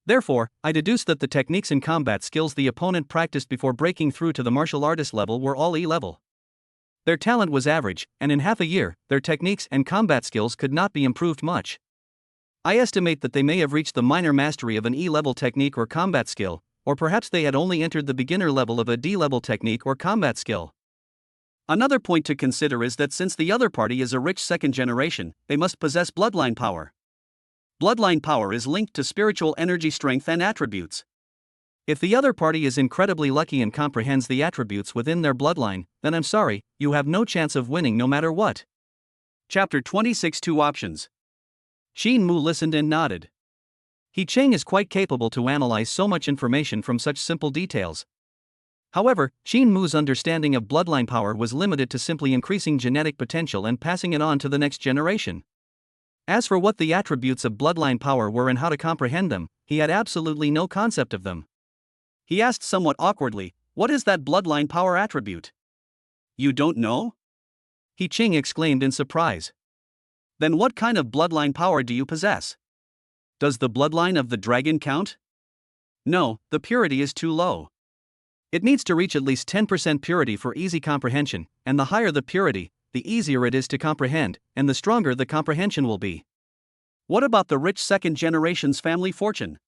Therefore, I deduce that the techniques and combat skills the opponent practiced before breaking through to the martial artist level were all E level. Their talent was average, and in half a year, their techniques and combat skills could not be improved much. I estimate that they may have reached the minor mastery of an E level technique or combat skill, or perhaps they had only entered the beginner level of a D level technique or combat skill. Another point to consider is that since the other party is a rich second generation, they must possess bloodline power. Bloodline power is linked to spiritual energy strength and attributes. If the other party is incredibly lucky and comprehends the attributes within their bloodline, then I'm sorry, you have no chance of winning no matter what. Chapter 26 Two Options. Shinmu listened and nodded. He Ching is quite capable to analyze so much information from such simple details. However, Shinmu's understanding of bloodline power was limited to simply increasing genetic potential and passing it on to the next generation. As for what the attributes of bloodline power were and how to comprehend them, he had absolutely no concept of them. He asked somewhat awkwardly, "What is that bloodline power attribute?" "You don't know?" He Ching exclaimed in surprise. "Then what kind of bloodline power do you possess? Does the bloodline of the dragon count?" "No, the purity is too low. It needs to reach at least 10% purity for easy comprehension, and the higher the purity, the easier it is to comprehend, and the stronger the comprehension will be." "What about the rich second generation's family fortune?"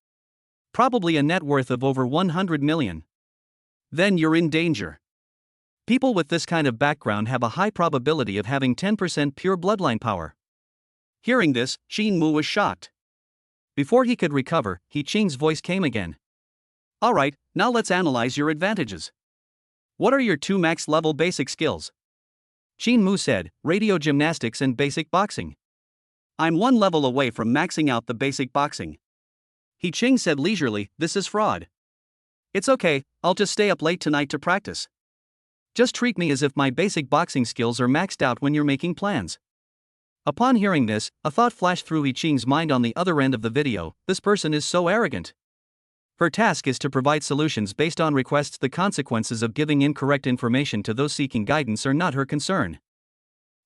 "Probably a net worth of over 100 million. Then you're in danger. People with this kind of background have a high probability of having 10% pure bloodline power." Hearing this, Shinmu was shocked. Before he could recover, He Ching's voice came again. "Alright, now let's analyze your advantages. What are your two max level basic skills?" Shinmu said, "Radio gymnastics and basic boxing." "I'm one level away from maxing out the basic boxing." He Ching said leisurely, "This is fraud. It's okay, I'll just stay up late tonight to practice. Just treat me as if my basic boxing skills are maxed out when you're making plans." Upon hearing this, a thought flashed through He Ching's mind on the other end of the video: this person is so arrogant. Her task is to provide solutions based on requests. The consequences of giving incorrect information to those seeking guidance are not her concern.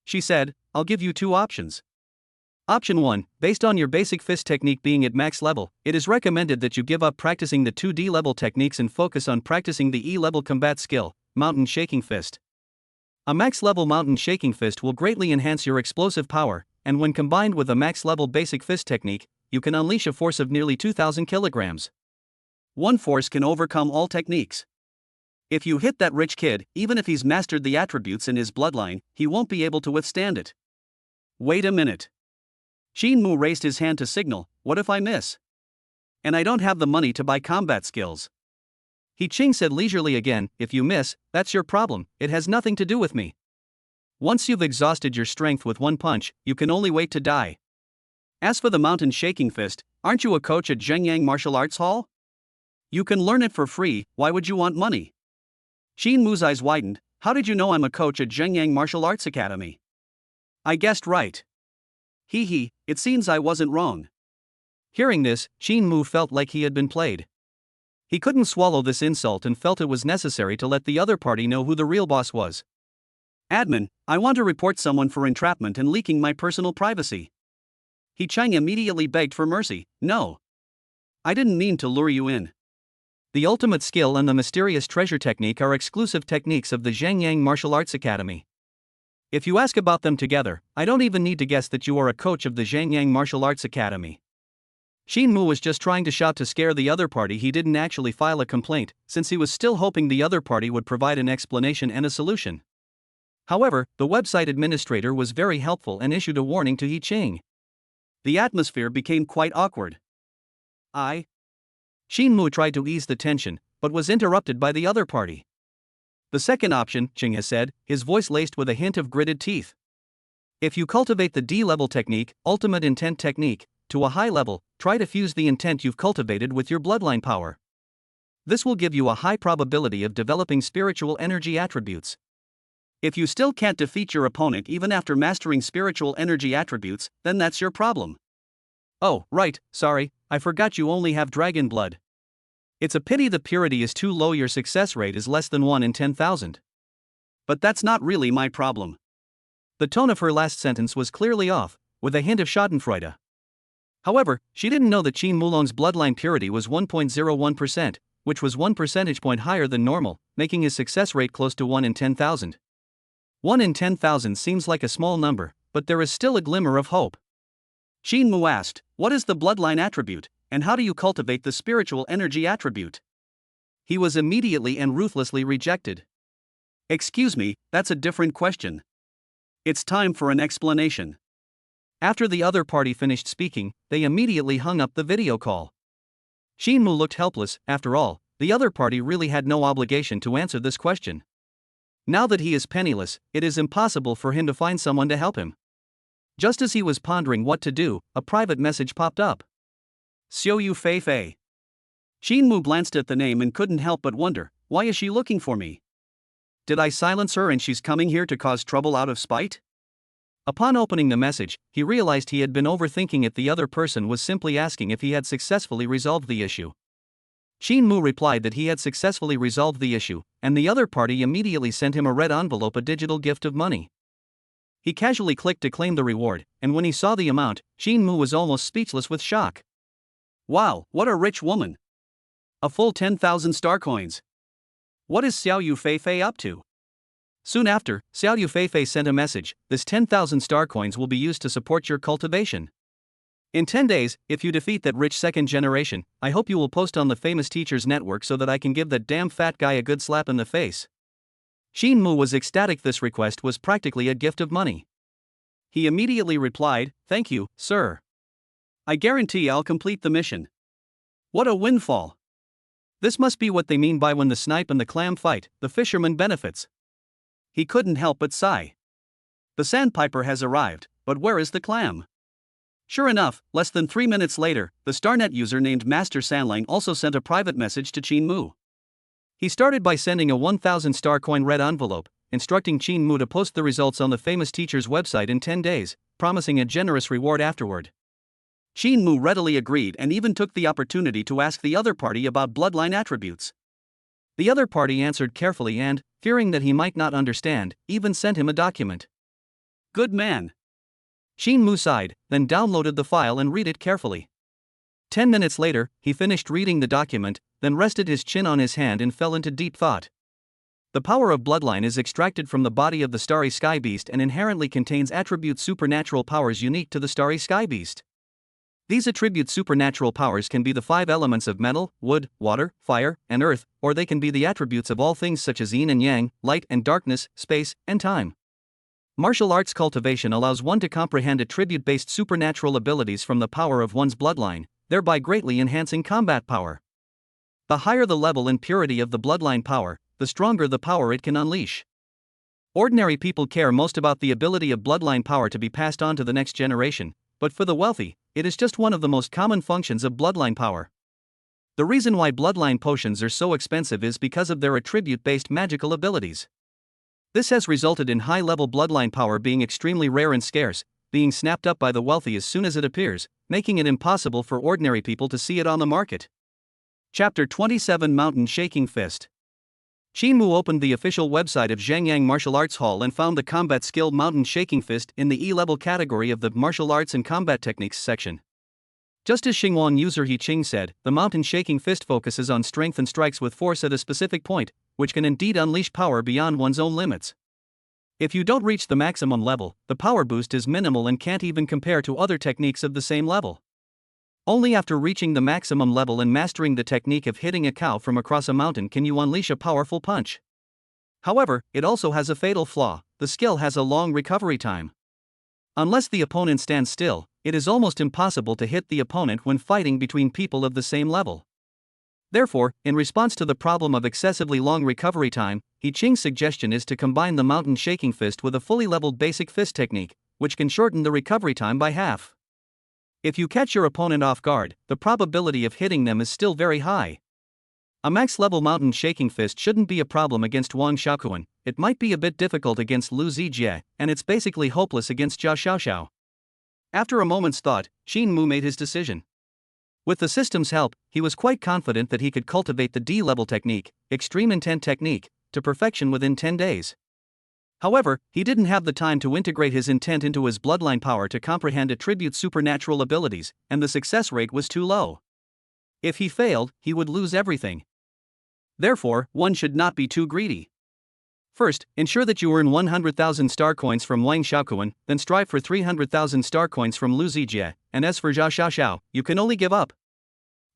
She said, "I'll give you two options. Option 1, based on your basic fist technique being at max level, it is recommended that you give up practicing the 2D level techniques and focus on practicing the E level combat skill, mountain shaking fist. A max level mountain shaking fist will greatly enhance your explosive power, and when combined with a max level basic fist technique, you can unleash a force of nearly 2,000 kilograms. One force can overcome all techniques. If you hit that rich kid, even if he's mastered the attributes in his bloodline, he won't be able to withstand it." "Wait a minute." Shinmu raised his hand to signal, "What if I miss? And I don't have the money to buy combat skills?" He Ching said leisurely again, "If you miss, that's your problem, it has nothing to do with me. Once you've exhausted your strength with one punch, you can only wait to die. As for the mountain shaking fist, aren't you a coach at Zhengyang Martial Arts Hall? You can learn it for free, why would you want money?" Shinmu's eyes widened. "How did you know I'm a coach at Zhengyang Martial Arts Academy?" "I guessed right." Hee, it seems I wasn't wrong." Hearing this, Shinmu felt like he had been played. He couldn't swallow this insult and felt it was necessary to let the other party know who the real boss was. "Admin, I want to report someone for entrapment and leaking my personal privacy." He Chang immediately begged for mercy. "No. I didn't mean to lure you in. The ultimate skill and the mysterious treasure technique are exclusive techniques of the Zhengyang Martial Arts Academy. If you ask about them together, I don't even need to guess that you are a coach of the Zhengyang Martial Arts Academy." Shinmu was just trying to shout to scare the other party. He didn't actually file a complaint, since he was still hoping the other party would provide an explanation and a solution. However, the website administrator was very helpful and issued a warning to He Ching. The atmosphere became quite awkward. Shinmu tried to ease the tension, but was interrupted by the other party. The second option, Ching has said, his voice laced with a hint of gritted teeth. If you cultivate the D-level technique, ultimate intent technique, to a high level, try to fuse the intent you've cultivated with your bloodline power. This will give you a high probability of developing spiritual energy attributes. If you still can't defeat your opponent even after mastering spiritual energy attributes, then that's your problem. Oh, right, sorry, I forgot you only have dragon blood. It's a pity the purity is too low, your success rate is less than 1 in 10,000. But that's not really my problem. The tone of her last sentence was clearly off, with a hint of schadenfreude. However, she didn't know that Qin Mulong's bloodline purity was 1.01%, which was 1 percentage point higher than normal, making his success rate close to 1 in 10,000. 1 in 10,000 seems like a small number, but there is still a glimmer of hope. Qin Mu asked, "What is the bloodline attribute, and how do you cultivate the spiritual energy attribute?" He was immediately and ruthlessly rejected. "Excuse me, that's a different question. It's time for an explanation." After the other party finished speaking, they immediately hung up the video call. Qin Mu looked helpless. After all, the other party really had no obligation to answer this question. Now that he is penniless, it is impossible for him to find someone to help him. Just as he was pondering what to do, a private message popped up. Xiao Yu Fei Fei. Qin Mu glanced at the name and couldn't help but wonder, why is she looking for me? Did I silence her and she's coming here to cause trouble out of spite? Upon opening the message, he realized he had been overthinking it. The other person was simply asking if he had successfully resolved the issue. Qin Mu replied that he had successfully resolved the issue, and the other party immediately sent him a red envelope, a digital gift of money. He casually clicked to claim the reward, and when he saw the amount, Qin Mu was almost speechless with shock. Wow, what a rich woman! A full 10,000 star coins. What is Xiao Yu Fei Fei up to? Soon after, Xiao Yu Fei Fei sent a message. This 10,000 star coins will be used to support your cultivation. In 10 days, if you defeat that rich second generation, I hope you will post on the famous teachers network so that I can give that damn fat guy a good slap in the face. Qin Mu was ecstatic. This request was practically a gift of money. He immediately replied, "Thank you, sir. I guarantee I'll complete the mission." What a windfall! This must be what they mean by when the snipe and the clam fight, the fisherman benefits. He couldn't help but sigh. The sandpiper has arrived, but where is the clam? Sure enough, less than 3 minutes later, the StarNet user named Master Sandline also sent a private message to Qin Mu. He started by sending a 1,000 star coin red envelope, instructing Qin Mu to post the results on the famous teacher's website in 10 days, promising a generous reward afterward. Qin Mu readily agreed and even took the opportunity to ask the other party about bloodline attributes. The other party answered carefully and, fearing that he might not understand, even sent him a document. Good man. Qin Mu sighed, then downloaded the file and read it carefully. 10 minutes later, he finished reading the document, then rested his chin on his hand and fell into deep thought. The power of bloodline is extracted from the body of the starry sky beast and inherently contains attribute supernatural powers unique to the starry sky beast. These attribute supernatural powers can be the 5 elements of metal, wood, water, fire, and earth, or they can be the attributes of all things such as yin and yang, light and darkness, space, and time. Martial arts cultivation allows one to comprehend attribute-based supernatural abilities from the power of one's bloodline, thereby greatly enhancing combat power. The higher the level and purity of the bloodline power, the stronger the power it can unleash. Ordinary people care most about the ability of bloodline power to be passed on to the next generation, but for the wealthy, it is just one of the most common functions of bloodline power. The reason why bloodline potions are so expensive is because of their attribute-based magical abilities. This has resulted in high-level bloodline power being extremely rare and scarce, being snapped up by the wealthy as soon as it appears, making it impossible for ordinary people to see it on the market. Chapter 27 Mountain Shaking Fist. Qin Mu opened the official website of Zhangyang Martial Arts Hall and found the combat skill Mountain Shaking Fist in the E-level category of the Martial Arts and Combat Techniques section. Just as Xinghuan user He Qing said, the Mountain Shaking Fist focuses on strength and strikes with force at a specific point, which can indeed unleash power beyond one's own limits. If you don't reach the maximum level, the power boost is minimal and can't even compare to other techniques of the same level. Only after reaching the maximum level and mastering the technique of hitting a cow from across a mountain can you unleash a powerful punch. However, it also has a fatal flaw: the skill has a long recovery time. Unless the opponent stands still, it is almost impossible to hit the opponent when fighting between people of the same level. Therefore, in response to the problem of excessively long recovery time, He Ching's suggestion is to combine the mountain shaking fist with a fully leveled basic fist technique, which can shorten the recovery time by half. If you catch your opponent off guard, the probability of hitting them is still very high. A max-level mountain shaking fist shouldn't be a problem against Wang Xiaoquan. It might be a bit difficult against Lu Zijie, and it's basically hopeless against Zhao Xiaoxiao. After a moment's thought, Qin Mu made his decision. With the system's help, he was quite confident that he could cultivate the D-level technique, extreme intent technique, to perfection within 10 days. However, he didn't have the time to integrate his intent into his bloodline power to comprehend attribute's supernatural abilities, and the success rate was too low. If he failed, he would lose everything. Therefore, one should not be too greedy. First, ensure that you earn 100,000 star coins from Wang Xiaoquan, then strive for 300,000 star coins from Lu Zijie, and as for Zhao Xiaoxiao, you can only give up.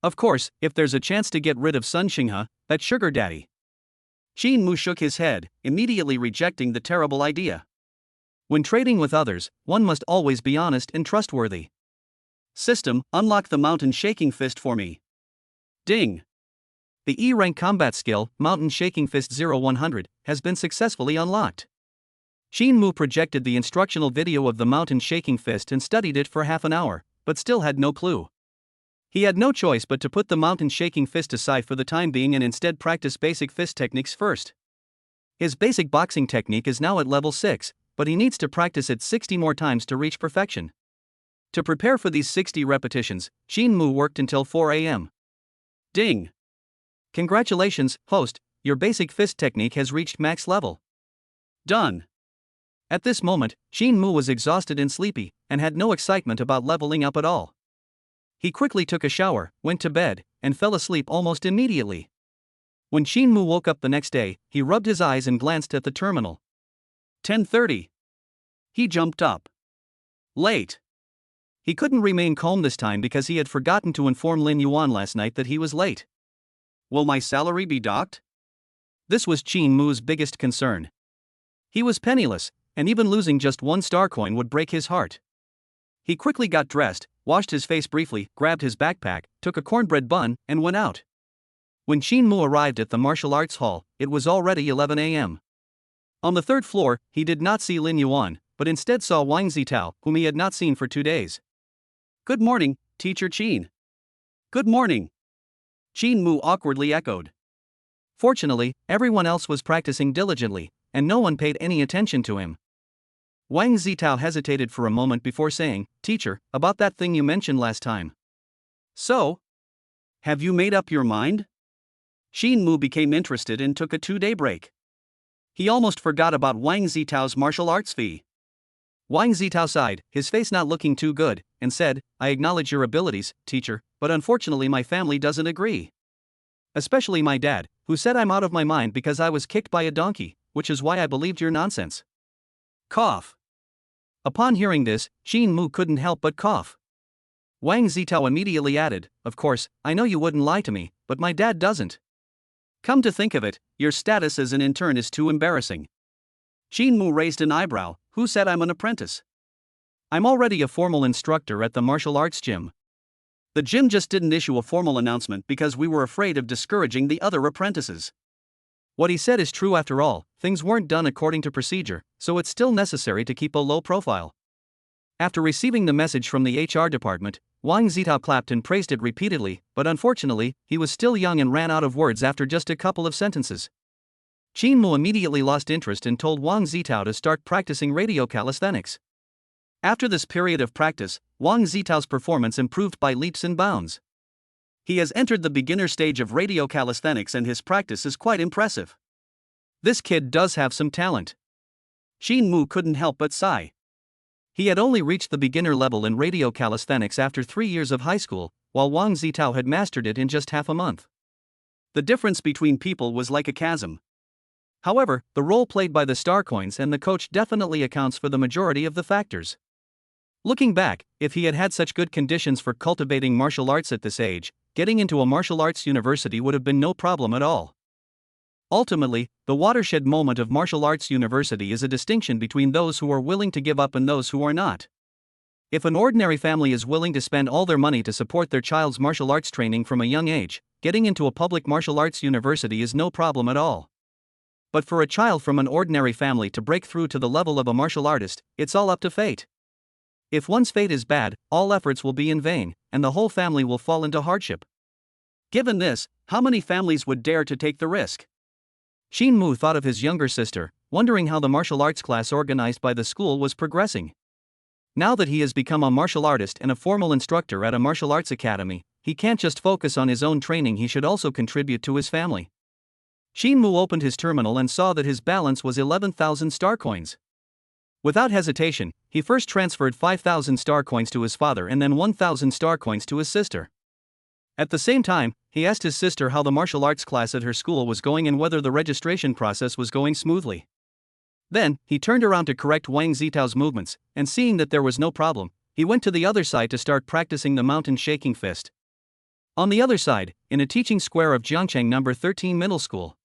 Of course, if there's a chance to get rid of Sun Xinghe, that sugar daddy. Qin Mu shook his head, immediately rejecting the terrible idea. When trading with others, one must always be honest and trustworthy. System, unlock the mountain shaking fist for me. Ding. The E-rank combat skill, Mountain Shaking Fist 0100, has been successfully unlocked. Qin Mu projected the instructional video of the Mountain Shaking Fist and studied it for half an hour, but still had no clue. He had no choice but to put the Mountain Shaking Fist aside for the time being and instead practice basic fist techniques first. His basic boxing technique is now at level 6, but he needs to practice it 60 more times to reach perfection. To prepare for these 60 repetitions, Qin Mu worked until 4 a.m. Ding! Congratulations, host, your basic fist technique has reached max level. Done. At this moment, Qin Mu was exhausted and sleepy, and had no excitement about leveling up at all. He quickly took a shower, went to bed, and fell asleep almost immediately. When Qin Mu woke up the next day, he rubbed his eyes and glanced at the terminal. 10:30. He jumped up. Late. He couldn't remain calm this time because he had forgotten to inform Lin Yuan last night that he was late. Will my salary be docked? This was Qin Mu's biggest concern. He was penniless, and even losing just one star coin would break his heart. He quickly got dressed, washed his face briefly, grabbed his backpack, took a cornbread bun, and went out. When Qin Mu arrived at the martial arts hall, it was already 11 a.m. On the third floor, he did not see Lin Yuan, but instead saw Wang Zitao, whom he had not seen for 2 days. Good morning, Teacher Qin. Good morning. Qin Mu awkwardly echoed. Fortunately, everyone else was practicing diligently, and no one paid any attention to him. Wang Zitao hesitated for a moment before saying, Teacher, about that thing you mentioned last time. So? Have you made up your mind? Qin Mu became interested and took a 2-day break. He almost forgot about Wang Zitao's martial arts fee. Wang Zitao sighed, his face not looking too good, and said, I acknowledge your abilities, teacher, but unfortunately my family doesn't agree. Especially my dad, who said I'm out of my mind because I was kicked by a donkey, which is why I believed your nonsense. Cough. Upon hearing this, Qin Mu couldn't help but cough. Wang Zitao immediately added, Of course, I know you wouldn't lie to me, but my dad doesn't. Come to think of it, your status as an intern is too embarrassing. Qin Mu raised an eyebrow. Who said I'm an apprentice? I'm already a formal instructor at the martial arts gym. The gym just didn't issue a formal announcement because we were afraid of discouraging the other apprentices. What he said is true after all, things weren't done according to procedure, so it's still necessary to keep a low profile. After receiving the message from the HR department, Wang Zitao clapped and praised it repeatedly, but unfortunately, he was still young and ran out of words after just a couple of sentences. Qin Mu immediately lost interest and told Wang Zitao to start practicing radio calisthenics. After this period of practice, Wang Zitao's performance improved by leaps and bounds. He has entered the beginner stage of radio calisthenics and his practice is quite impressive. This kid does have some talent. Qin Mu couldn't help but sigh. He had only reached the beginner level in radio calisthenics after 3 years of high school, while Wang Zitao had mastered it in just half a month. The difference between people was like a chasm. However, the role played by the star coins and the coach definitely accounts for the majority of the factors. Looking back, if he had had such good conditions for cultivating martial arts at this age, getting into a martial arts university would have been no problem at all. Ultimately, the watershed moment of martial arts university is a distinction between those who are willing to give up and those who are not. If an ordinary family is willing to spend all their money to support their child's martial arts training from a young age, getting into a public martial arts university is no problem at all. But for a child from an ordinary family to break through to the level of a martial artist, it's all up to fate. If one's fate is bad, all efforts will be in vain, and the whole family will fall into hardship. Given this, how many families would dare to take the risk? Shin Mu thought of his younger sister, wondering how the martial arts class organized by the school was progressing. Now that he has become a martial artist and a formal instructor at a martial arts academy, he can't just focus on his own training, he should also contribute to his family. Shin Mu opened his terminal and saw that his balance was 11,000 star coins. Without hesitation, he first transferred 5,000 star coins to his father and then 1,000 star coins to his sister. At the same time, he asked his sister how the martial arts class at her school was going and whether the registration process was going smoothly. Then, he turned around to correct Wang Zitao's movements, and seeing that there was no problem, he went to the other side to start practicing the mountain shaking fist. On the other side, in a teaching square of Jiangcheng No. 13 Middle School,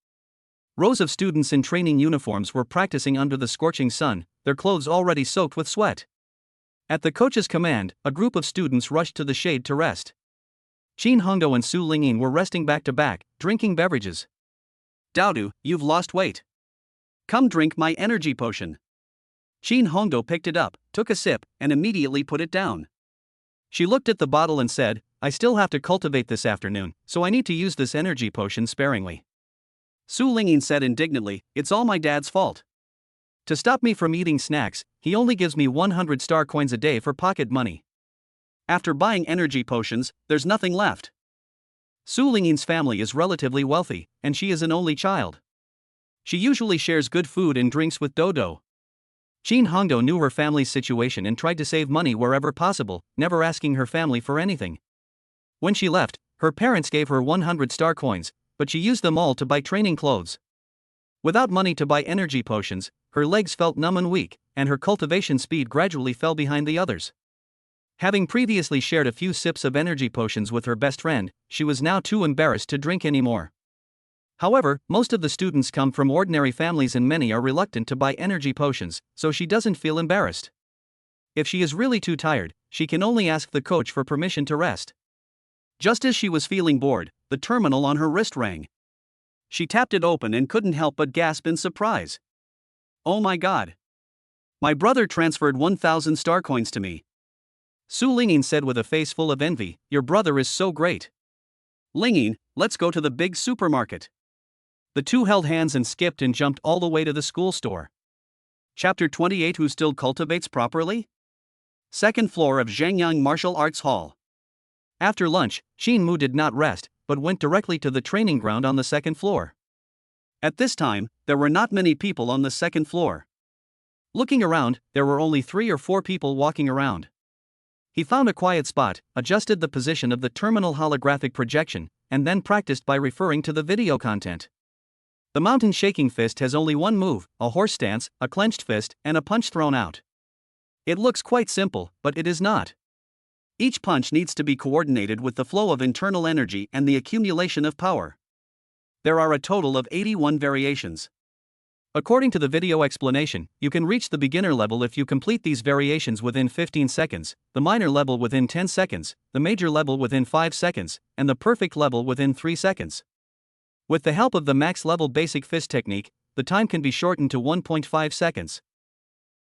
rows of students in training uniforms were practicing under the scorching sun, their clothes already soaked with sweat. At the coach's command, a group of students rushed to the shade to rest. Qin Hongdou and Su Lingyin were resting back to back, drinking beverages. Daodu, you've lost weight. Come drink my energy potion. Qin Hongdou picked it up, took a sip, and immediately put it down. She looked at the bottle and said, I still have to cultivate this afternoon, so I need to use this energy potion sparingly. Su Lingyin said indignantly, it's all my dad's fault. To stop me from eating snacks, he only gives me 100 star coins a day for pocket money. After buying energy potions, there's nothing left. Su Lingyin's family is relatively wealthy, and she is an only child. She usually shares good food and drinks with Dodo. Qin Hongdou knew her family's situation and tried to save money wherever possible, never asking her family for anything. When she left, her parents gave her 100 star coins, but she used them all to buy training clothes. Without money to buy energy potions, her legs felt numb and weak, and her cultivation speed gradually fell behind the others. Having previously shared a few sips of energy potions with her best friend, she was now too embarrassed to drink anymore. However, most of the students come from ordinary families and many are reluctant to buy energy potions, so she doesn't feel embarrassed. If she is really too tired, she can only ask the coach for permission to rest. Just as she was feeling bored, the terminal on her wrist rang. She tapped it open and couldn't help but gasp in surprise. Oh my god! My brother transferred 1,000 star coins to me. Su Lingyin said with a face full of envy, your brother is so great. Lingyin, let's go to the big supermarket. The two held hands and skipped and jumped all the way to the school store. Chapter 28 Who still cultivates properly? Second floor of Zhangyang Martial Arts Hall. After lunch, Qin Mu did not rest, but went directly to the training ground on the second floor. At this time, there were not many people on the second floor. Looking around, there were only 3 or 4 people walking around. He found a quiet spot, adjusted the position of the terminal holographic projection, and then practiced by referring to the video content. The mountain shaking fist has only one move, a horse stance, a clenched fist, and a punch thrown out. It looks quite simple, but it is not. Each punch needs to be coordinated with the flow of internal energy and the accumulation of power. There are a total of 81 variations. According to the video explanation, you can reach the beginner level if you complete these variations within 15 seconds, the minor level within 10 seconds, the major level within 5 seconds, and the perfect level within 3 seconds. With the help of the max level basic fist technique, the time can be shortened to 1.5 seconds.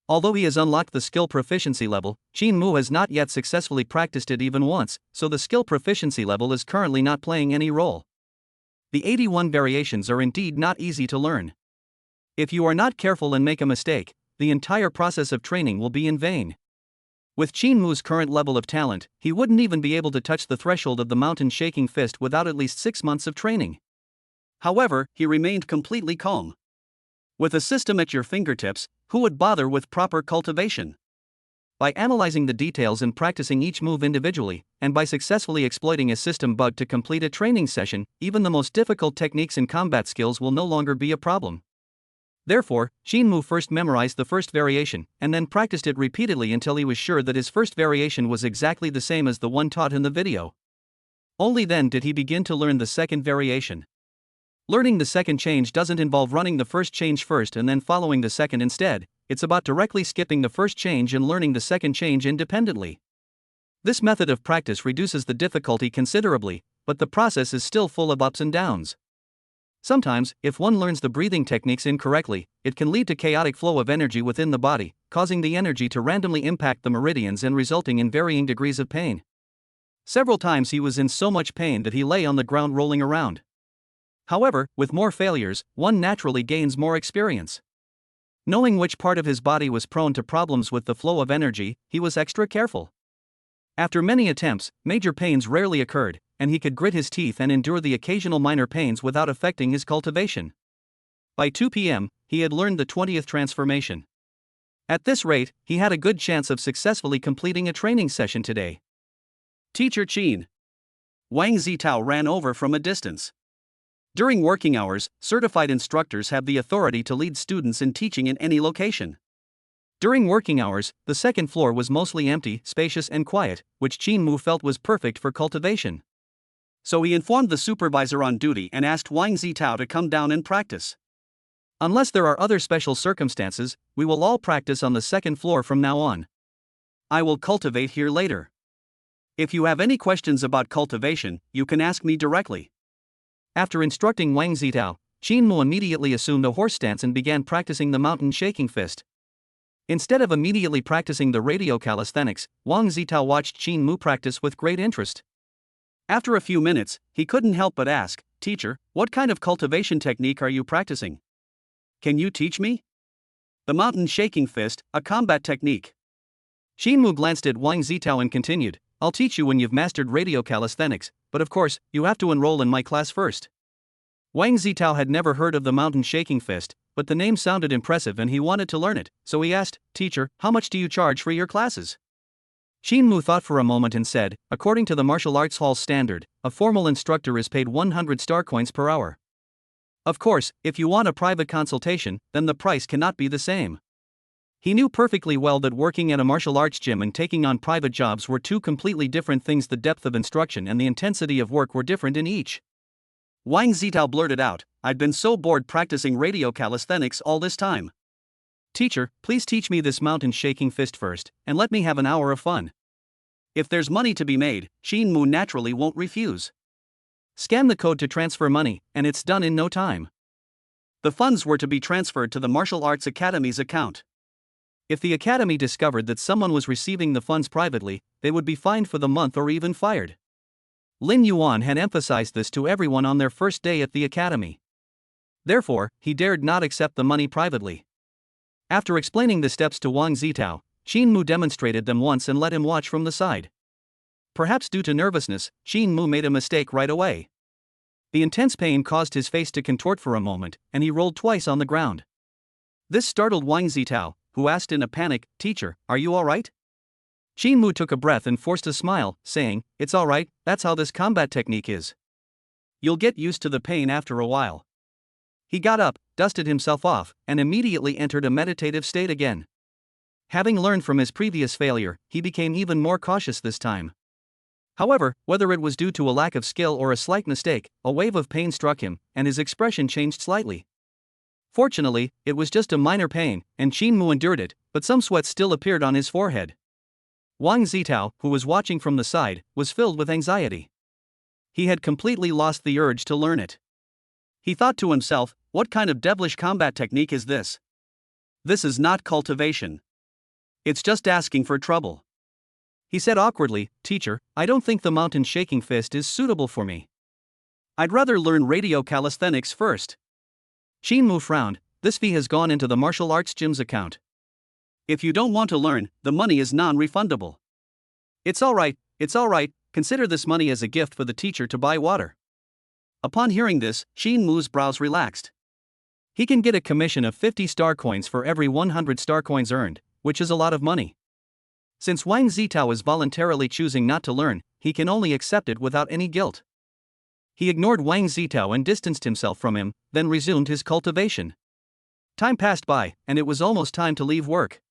Although he has unlocked the skill proficiency level, Qin Mu has not yet successfully practiced it even once, so the skill proficiency level is currently not playing any role. The 81 variations are indeed not easy to learn. If you are not careful and make a mistake, the entire process of training will be in vain. With Qin Mu's current level of talent, he wouldn't even be able to touch the threshold of the mountain shaking fist without at least 6 months of training. However, he remained completely calm. With a system at your fingertips, who would bother with proper cultivation? By analyzing the details and practicing each move individually, and by successfully exploiting a system bug to complete a training session, even the most difficult techniques and combat skills will no longer be a problem. Therefore, Qin Mu first memorized the first variation, and then practiced it repeatedly until he was sure that his first variation was exactly the same as the one taught in the video. Only then did he begin to learn the second variation. Learning the second change doesn't involve running the first change first and then following the second instead, it's about directly skipping the first change and learning the second change independently. This method of practice reduces the difficulty considerably, but the process is still full of ups and downs. Sometimes, if one learns the breathing techniques incorrectly, it can lead to chaotic flow of energy within the body, causing the energy to randomly impact the meridians and resulting in varying degrees of pain. Several times he was in so much pain that he lay on the ground rolling around. However, with more failures, one naturally gains more experience. Knowing which part of his body was prone to problems with the flow of energy, he was extra careful. After many attempts, major pains rarely occurred, and he could grit his teeth and endure the occasional minor pains without affecting his cultivation. By 2 p.m., he had learned the 20th transformation. At this rate, he had a good chance of successfully completing a training session today. Teacher Qin. Wang Zitao ran over from a distance. During working hours, certified instructors have the authority to lead students in teaching in any location. During working hours, the second floor was mostly empty, spacious and quiet, which Qin Mu felt was perfect for cultivation. So he informed the supervisor on duty and asked Wang Zitao to come down and practice. Unless there are other special circumstances, we will all practice on the second floor from now on. I will cultivate here later. If you have any questions about cultivation, you can ask me directly. After instructing Wang Zitao, Qin Mu immediately assumed a horse stance and began practicing the mountain shaking fist. Instead of immediately practicing the radio calisthenics, Wang Zitao watched Qin Mu practice with great interest. After a few minutes, he couldn't help but ask, "Teacher, what kind of cultivation technique are you practicing? Can you teach me?" The mountain shaking fist, a combat technique. Qin Mu glanced at Wang Zitao and continued, "I'll teach you when you've mastered radio calisthenics, but of course, you have to enroll in my class first." Wang Zitao had never heard of the mountain shaking fist, but the name sounded impressive and he wanted to learn it, so he asked, "Teacher, how much do you charge for your classes?" Qin Mu thought for a moment and said, "According to the martial arts hall standard, a formal instructor is paid 100 star coins per hour. Of course, if you want a private consultation, then the price cannot be the same." He knew perfectly well that working at a martial arts gym and taking on private jobs were two completely different things. The depth of instruction and the intensity of work were different in each. Wang Zitao blurted out, "I'd been so bored practicing radio calisthenics all this time. Teacher, please teach me this mountain shaking fist first, and let me have an hour of fun." If there's money to be made, Qin Mu naturally won't refuse. Scan the code to transfer money, and it's done in no time. The funds were to be transferred to the Martial Arts Academy's account. If the academy discovered that someone was receiving the funds privately, they would be fined for the month or even fired. Lin Yuan had emphasized this to everyone on their first day at the academy. Therefore, he dared not accept the money privately. After explaining the steps to Wang Zitao, Qin Mu demonstrated them once and let him watch from the side. Perhaps due to nervousness, Qin Mu made a mistake right away. The intense pain caused his face to contort for a moment, and he rolled twice on the ground. This startled Wang Zitao, who asked in a panic, "Teacher, are you alright?" Qin Mu took a breath and forced a smile, saying, "It's alright, that's how this combat technique is. You'll get used to the pain after a while." He got up, dusted himself off, and immediately entered a meditative state again. Having learned from his previous failure, he became even more cautious this time. However, whether it was due to a lack of skill or a slight mistake, a wave of pain struck him, and his expression changed slightly. Fortunately, it was just a minor pain, and Qin Mu endured it, but some sweat still appeared on his forehead. Wang Zitao, who was watching from the side, was filled with anxiety. He had completely lost the urge to learn it. He thought to himself, "What kind of devilish combat technique is this? This is not cultivation. It's just asking for trouble." He said awkwardly, "Teacher, I don't think the mountain shaking fist is suitable for me. I'd rather learn radio calisthenics first." Qin Mu frowned. "This fee has gone into the martial arts gym's account. If you don't want to learn, the money is non-refundable." It's all right. Consider this money as a gift for the teacher to buy water." Upon hearing this, Qin Mu's brows relaxed. He can get a commission of 50 star coins for every 100 star coins earned, which is a lot of money. Since Wang Zitao is voluntarily choosing not to learn, he can only accept it without any guilt. He ignored Wang Zitao and distanced himself from him, then resumed his cultivation. Time passed by, and it was almost time to leave work.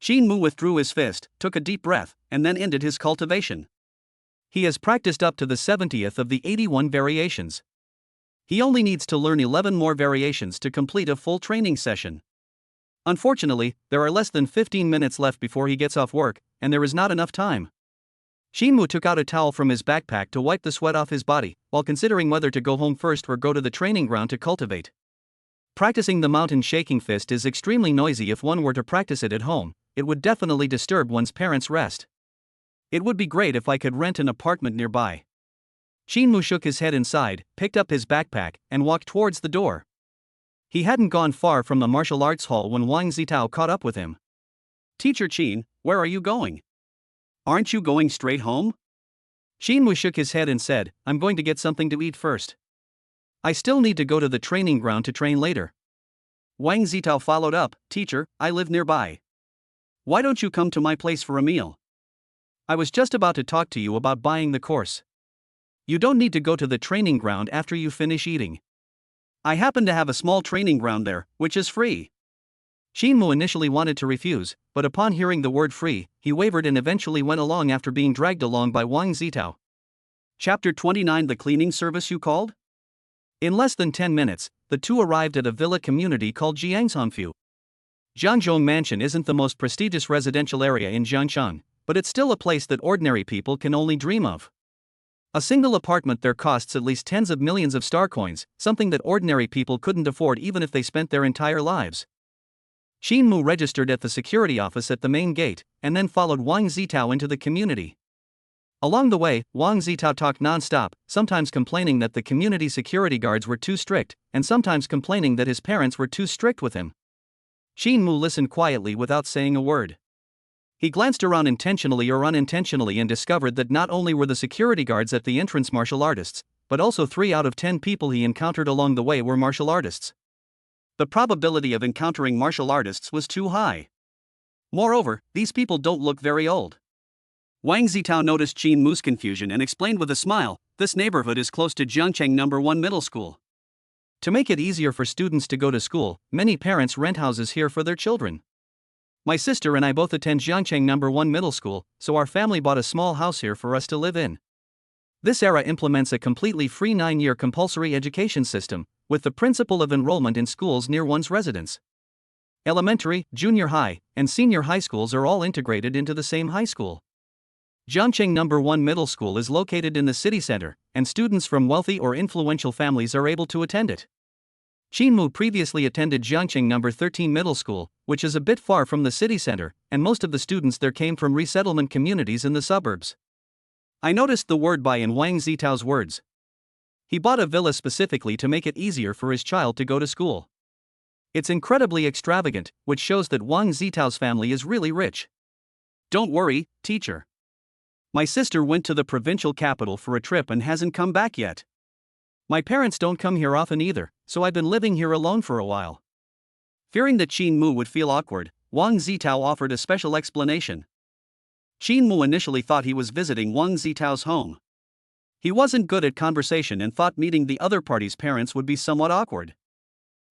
Qin Mu withdrew his fist, took a deep breath, and then ended his cultivation. He has practiced up to the 70th of the 81 variations. He only needs to learn 11 more variations to complete a full training session. Unfortunately, there are less than 15 minutes left before he gets off work, and there is not enough time. Shinmu took out a towel from his backpack to wipe the sweat off his body, while considering whether to go home first or go to the training ground to cultivate. Practicing the mountain shaking fist is extremely noisy. If one were to practice it at home, it would definitely disturb one's parents' rest. It would be great if I could rent an apartment nearby. Shinmu shook his head and sighed, picked up his backpack, and walked towards the door. He hadn't gone far from the martial arts hall when Wang Zitao caught up with him. Teacher Qin, where are you going? Aren't you going straight home? Shinmu shook his head and said, I'm going to get something to eat first. I still need to go to the training ground to train later. Wang Zitao followed up, Teacher, I live nearby. Why don't you come to my place for a meal? I was just about to talk to you about buying the course. You don't need to go to the training ground after you finish eating. I happen to have a small training ground there, which is free. Shinmu initially wanted to refuse, but upon hearing the word free, he wavered and eventually went along after being dragged along by Wang Zitao. Chapter 29 The cleaning service you called? In less than 10 minutes, the two arrived at a villa community called Jiangzhongfu. Jiangzhong Mansion isn't the most prestigious residential area in Jiangchang, but it's still a place that ordinary people can only dream of. A single apartment there costs at least tens of millions of star coins, something that ordinary people couldn't afford even if they spent their entire lives. Shinmu registered at the security office at the main gate, and then followed Wang Zitao into the community. Along the way, Wang Zitao talked non-stop, sometimes complaining that the community security guards were too strict, and sometimes complaining that his parents were too strict with him. Shinmu listened quietly without saying a word. He glanced around intentionally or unintentionally and discovered that not only were the security guards at the entrance martial artists, but also 3 out of 10 people he encountered along the way were martial artists. The probability of encountering martial artists was too high. Moreover, these people don't look very old. Wang Zitao noticed Qin Mu's confusion and explained with a smile, this neighborhood is close to Jiangcheng No. 1 Middle School. To make it easier for students to go to school, many parents rent houses here for their children. My sister and I both attend Jiangcheng No. 1 Middle School, so our family bought a small house here for us to live in. This era implements a completely free 9-year compulsory education system, with the principle of enrollment in schools near one's residence. Elementary, junior high, and senior high schools are all integrated into the same high school. Jiangcheng No. 1 Middle School is located in the city center, and students from wealthy or influential families are able to attend it. Shinmu previously attended Jiangcheng No. 13 Middle School, which is a bit far from the city center, and most of the students there came from resettlement communities in the suburbs. I noticed the word buy in Wang Zitao's words. He bought a villa specifically to make it easier for his child to go to school. It's incredibly extravagant, which shows that Wang Zitao's family is really rich. Don't worry, teacher. My sister went to the provincial capital for a trip and hasn't come back yet. My parents don't come here often either, so I've been living here alone for a while. Fearing that Qin Mu would feel awkward, Wang Zitao offered a special explanation. Qin Mu initially thought he was visiting Wang Zitao's home. He wasn't good at conversation and thought meeting the other party's parents would be somewhat awkward.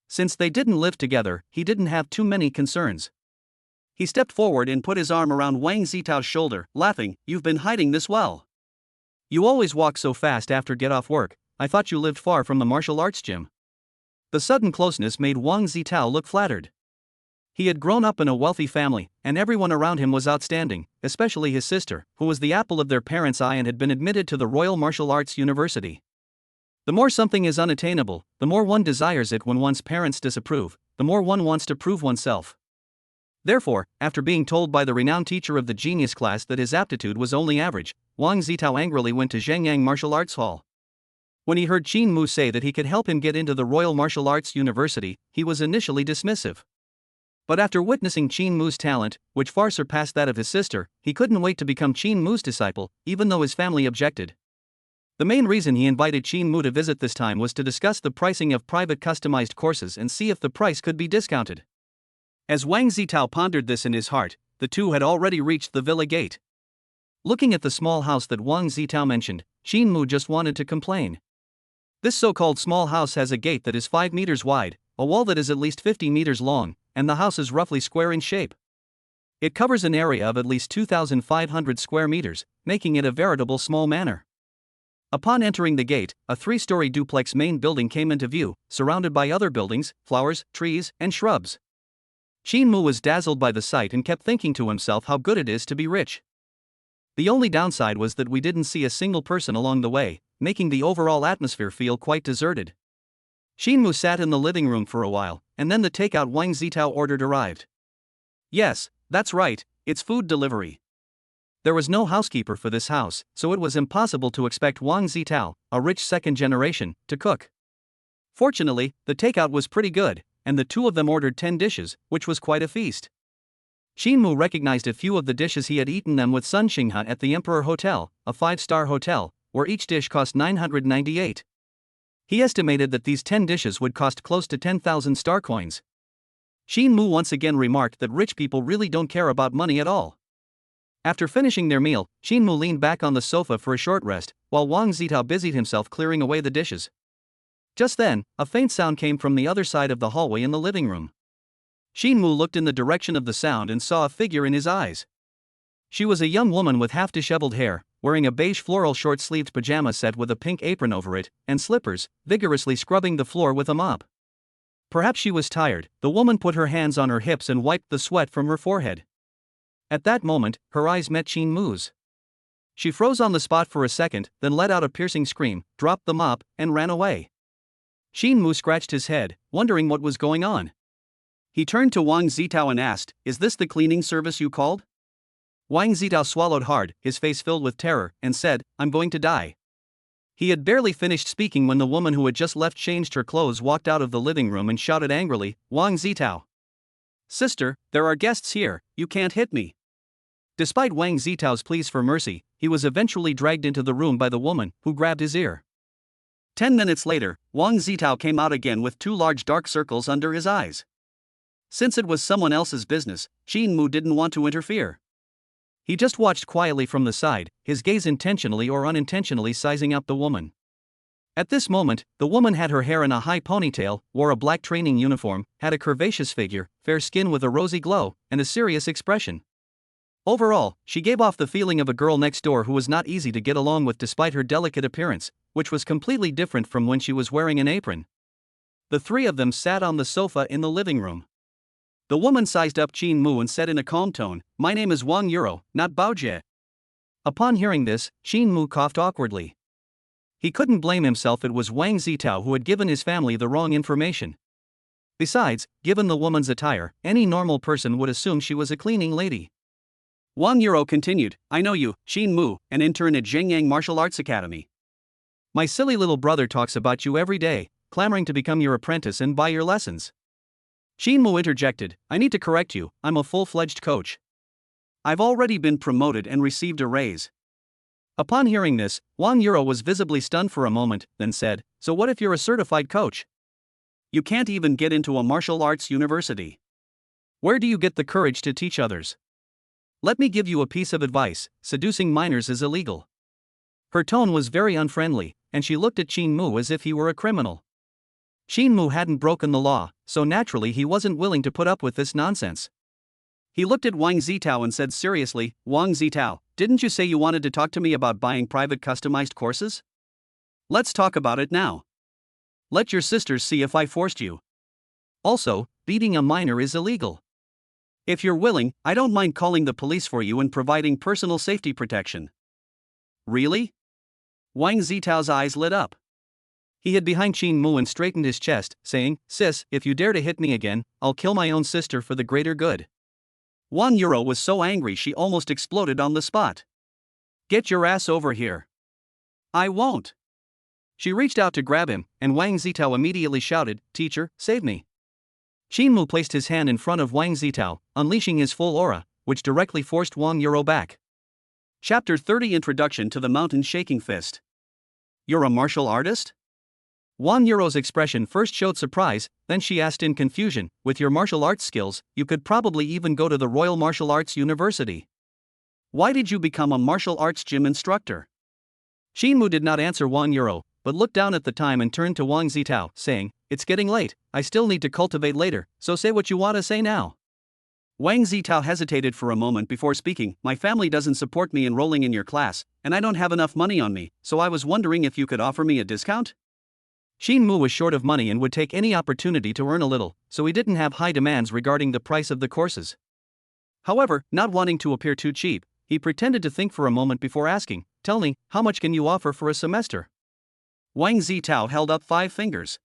Since they didn't live together, he didn't have too many concerns. He stepped forward and put his arm around Wang Zitao's shoulder, laughing, You've been hiding this well. You always walk so fast after get off work, I thought you lived far from the martial arts gym. The sudden closeness made Wang Zitao look flattered. He had grown up in a wealthy family, and everyone around him was outstanding, especially his sister, who was the apple of their parents' eye and had been admitted to the Royal Martial Arts University. The more something is unattainable, the more one desires it. When one's parents disapprove, the more one wants to prove oneself. Therefore, after being told by the renowned teacher of the genius class that his aptitude was only average, Wang Zitao angrily went to Zhengyang Martial Arts Hall. When he heard Qin Mu say that he could help him get into the Royal Martial Arts University, he was initially dismissive. But after witnessing Qin Mu's talent, which far surpassed that of his sister, he couldn't wait to become Qin Mu's disciple, even though his family objected. The main reason he invited Qin Mu to visit this time was to discuss the pricing of private customized courses and see if the price could be discounted. As Wang Zitao pondered this in his heart, the two had already reached the villa gate. Looking at the small house that Wang Zitao mentioned, Qin Mu just wanted to complain. This so-called small house has a gate that is 5 meters wide, a wall that is at least 50 meters long, and the house is roughly square in shape. It covers an area of at least 2,500 square meters, making it a veritable small manor. Upon entering the gate, a 3-story duplex main building came into view, surrounded by other buildings, flowers, trees, and shrubs. Qin Mu was dazzled by the sight and kept thinking to himself how good it is to be rich. The only downside was that we didn't see a single person along the way, making the overall atmosphere feel quite deserted. Shinmu sat in the living room for a while, and then the takeout Wang Zitao ordered arrived. Yes, that's right, it's food delivery. There was no housekeeper for this house, so it was impossible to expect Wang Zitao, a rich second generation, to cook. Fortunately, the takeout was pretty good, and the two of them ordered 10 dishes, which was quite a feast. Shinmu recognized a few of the dishes he had eaten them with Sun Xinghe at the Emperor Hotel, a 5-star hotel, where each dish cost 998. He estimated that these 10 dishes would cost close to 10,000 star coins. Shinmu once again remarked that rich people really don't care about money at all. After finishing their meal, Shinmu leaned back on the sofa for a short rest, while Wang Zitao busied himself clearing away the dishes. Just then, a faint sound came from the other side of the hallway in the living room. Shinmu looked in the direction of the sound and saw a figure in his eyes. She was a young woman with half-disheveled hair, wearing a beige floral short-sleeved pajama set with a pink apron over it, and slippers, vigorously scrubbing the floor with a mop. Perhaps she was tired. The woman put her hands on her hips and wiped the sweat from her forehead. At that moment, her eyes met Shinmu's. She froze on the spot for a second, then let out a piercing scream, dropped the mop, and ran away. Shinmu scratched his head, wondering what was going on. He turned to Wang Zitao and asked, "Is this the cleaning service you called?" Wang Zitao swallowed hard, his face filled with terror, and said, "I'm going to die." He had barely finished speaking when the woman who had just left changed her clothes walked out of the living room and shouted angrily, "Wang Zitao! Sister, there are guests here, you can't hit me." Despite Wang Zitao's pleas for mercy, he was eventually dragged into the room by the woman, who grabbed his ear. 10 minutes later, Wang Zitao came out again with 2 large dark circles under his eyes. Since it was someone else's business, Shinmu didn't want to interfere. He just watched quietly from the side, his gaze intentionally or unintentionally sizing up the woman. At this moment, the woman had her hair in a high ponytail, wore a black training uniform, had a curvaceous figure, fair skin with a rosy glow, and a serious expression. Overall, she gave off the feeling of a girl next door who was not easy to get along with despite her delicate appearance, which was completely different from when she was wearing an apron. The three of them sat on the sofa in the living room. The woman sized up Shinmu and said in a calm tone, "My name is Wang Euro, not Baojie." Upon hearing this, Shinmu coughed awkwardly. He couldn't blame himself, it was Wang Zitao who had given his family the wrong information. Besides, given the woman's attire, any normal person would assume she was a cleaning lady. Wang Euro continued, "I know you, Shinmu, an intern at Zhengyang Martial Arts Academy. My silly little brother talks about you every day, clamoring to become your apprentice and buy your lessons." Shinmu interjected, "I need to correct you, I'm a full-fledged coach. I've already been promoted and received a raise." Upon hearing this, Wang Euro was visibly stunned for a moment, then said, "So what if you're a certified coach? You can't even get into a martial arts university. Where do you get the courage to teach others? Let me give you a piece of advice: seducing minors is illegal." Her tone was very unfriendly, and she looked at Shinmu as if he were a criminal. Shinmu hadn't broken the law, so naturally he wasn't willing to put up with this nonsense. He looked at Wang Zitao and said seriously, "Wang Zitao, didn't you say you wanted to talk to me about buying private customized courses? Let's talk about it now. Let your sisters see if I forced you. Also, beating a minor is illegal. If you're willing, I don't mind calling the police for you and providing personal safety protection." "Really?" Wang Zitao's eyes lit up. He hid behind Shinmu and straightened his chest, saying, "Sis, if you dare to hit me again, I'll kill my own sister for the greater good." Wang Euro was so angry she almost exploded on the spot. "Get your ass over here." "I won't." She reached out to grab him, and Wang Zitao immediately shouted, "Teacher, save me." Shinmu placed his hand in front of Wang Zitao, unleashing his full aura, which directly forced Wang Euro back. Chapter 30 Introduction to the Mountain Shaking Fist. "You're a martial artist?" Wang Euro's expression first showed surprise, then she asked in confusion, "With your martial arts skills, you could probably even go to the Royal Martial Arts University. Why did you become a martial arts gym instructor?" Shinmu did not answer Wang Euro, but looked down at the time and turned to Wang Zitao, saying, "It's getting late, I still need to cultivate later, so say what you want to say now." Wang Zitao hesitated for a moment before speaking, "My family doesn't support me enrolling in your class, and I don't have enough money on me, so I was wondering if you could offer me a discount?" Shinmu was short of money and would take any opportunity to earn a little, so he didn't have high demands regarding the price of the courses. However, not wanting to appear too cheap, He pretended to think for a moment before asking, "Tell me, how much can you offer for a semester?" Wang Zitao held up 5 fingers.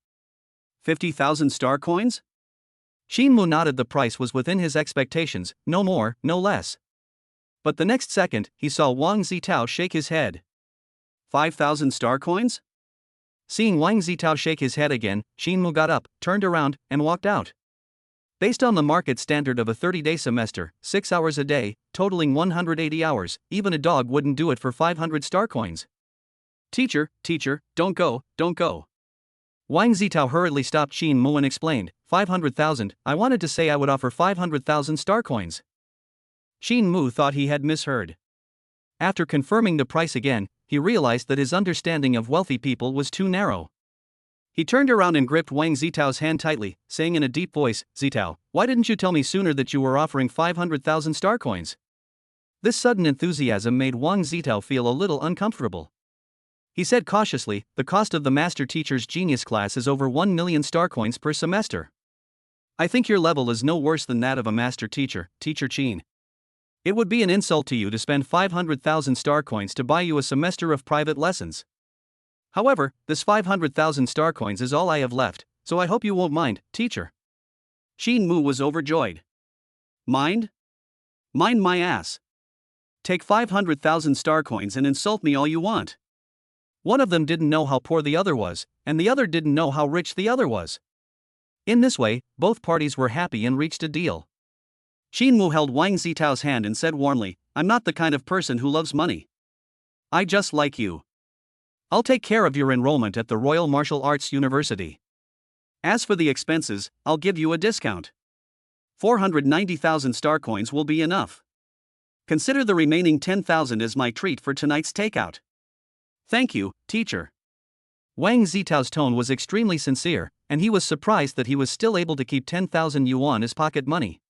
50,000 star coins? Xin Mu nodded. The price was within his expectations, no more, no less. But the next second, he saw Wang Zitao shake his head. 5,000 star coins? Seeing Wang Zitao shake his head again, Xin Mu got up, turned around, and walked out. Based on the market standard of a 30-day semester, 6 hours a day, totaling 180 hours, even a dog wouldn't do it for 500 star coins. Teacher, don't go. Wang Zitao hurriedly stopped Xin Mu and explained, 500,000, I wanted to say I would offer 500,000 star coins. Xin Mu thought he had misheard. After confirming the price again, he realized that his understanding of wealthy people was too narrow. He turned around and gripped Wang Zitao's hand tightly, saying in a deep voice, "Zitao, why didn't you tell me sooner that you were offering 500,000 star coins?" This sudden enthusiasm made Wang Zitao feel a little uncomfortable. He said cautiously, "The cost of the master teacher's genius class is over 1 million star coins per semester. I think your level is no worse than that of a master teacher, Teacher Qin. It would be an insult to you to spend 500,000 star coins to buy you a semester of private lessons. However, this 500,000 star coins is all I have left, so I hope you won't mind, teacher." Xin Mu was overjoyed. Mind? Mind my ass. Take 500,000 star coins and insult me all you want. One of them didn't know how poor the other was, and the other didn't know how rich the other was. In this way, both parties were happy and reached a deal. Xin Mu held Wang Zitao's hand and said warmly, "I'm not the kind of person who loves money. I just like you. I'll take care of your enrollment at the Royal Martial Arts University. As for the expenses, I'll give you a discount. 490,000 star coins will be enough. Consider the remaining 10,000 as my treat for tonight's takeout. Thank you, teacher." Wang Zitao's tone was extremely sincere, and he was surprised that he was still able to keep 10,000 yuan as pocket money.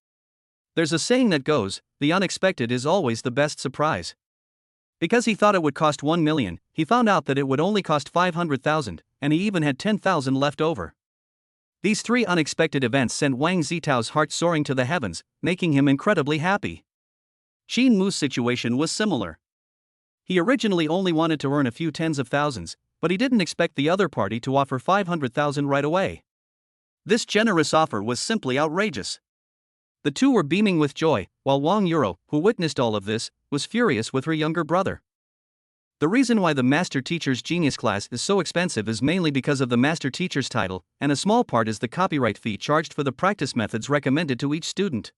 There's a saying that goes, the unexpected is always the best surprise. Because he thought it would cost 1 million, he found out that it would only cost 500,000, and he even had 10,000 left over. These 3 unexpected events sent Wang Zitao's heart soaring to the heavens, making him incredibly happy. Xin Mu's situation was similar. He originally only wanted to earn a few tens of thousands, but he didn't expect the other party to offer 500,000 right away. This generous offer was simply outrageous. The two were beaming with joy, while Wang Yuro, who witnessed all of this, was furious with her younger brother. The reason why the master teacher's genius class is so expensive is mainly because of the master teacher's title, and a small part is the copyright fee charged for the practice methods recommended to each student.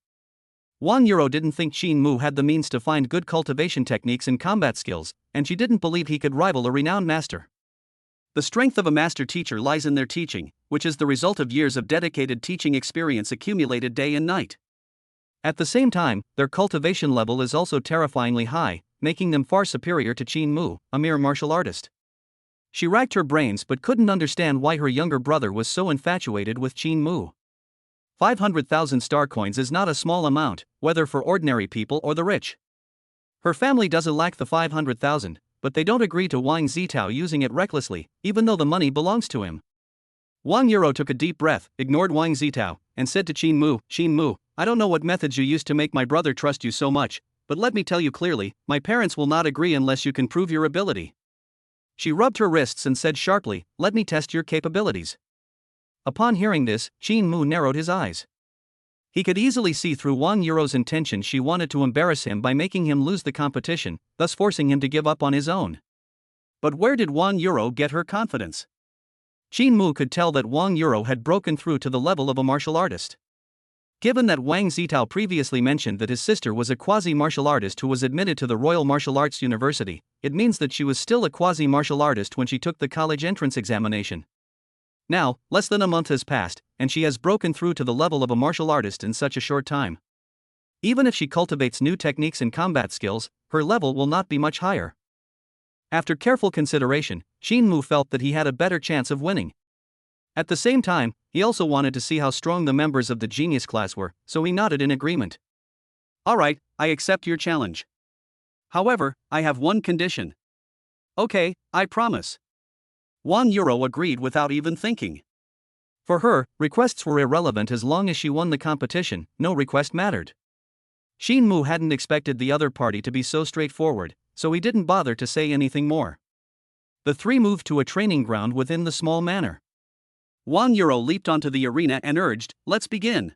Wang Yuro didn't think Xin Mu had the means to find good cultivation techniques and combat skills, and she didn't believe he could rival a renowned master. The strength of a master teacher lies in their teaching, which is the result of years of dedicated teaching experience accumulated day and night. At the same time, their cultivation level is also terrifyingly high, making them far superior to Xin Mu, a mere martial artist. She racked her brains but couldn't understand why her younger brother was so infatuated with Xin Mu. 500,000 star coins is not a small amount, whether for ordinary people or the rich. Her family doesn't lack the 500,000, but they don't agree to Wang Zitao using it recklessly, even though the money belongs to him. Wang Yuro took a deep breath, ignored Wang Zitao, and said to Xin Mu, "I don't know what methods you used to make my brother trust you so much, but let me tell you clearly, my parents will not agree unless you can prove your ability." She rubbed her wrists and said sharply, "Let me test your capabilities." Upon hearing this, Xin Mu narrowed his eyes. He could easily see through Wang Yuro's intention. She wanted to embarrass him by making him lose the competition, thus forcing him to give up on his own. But where did Wang Yuro get her confidence? Xin Mu could tell that Wang Yuro had broken through to the level of a martial artist. Given that Wang Zitao previously mentioned that his sister was a quasi-martial artist who was admitted to the Royal Martial Arts University, it means that she was still a quasi-martial artist when she took the college entrance examination. Now, less than a month has passed, and she has broken through to the level of a martial artist in such a short time. Even if she cultivates new techniques and combat skills, her level will not be much higher. After careful consideration, Xin Mu felt that he had a better chance of winning. At the same time, he also wanted to see how strong the members of the genius class were, so he nodded in agreement. "All right, I accept your challenge. However, I have one condition." "Okay, I promise." Wang Yuro agreed without even thinking. For her, requests were irrelevant as long as she won the competition, no request mattered. Shin Mu hadn't expected the other party to be so straightforward, so he didn't bother to say anything more. The three moved to a training ground within the small manor. €1 leaped onto the arena and urged, "Let's begin."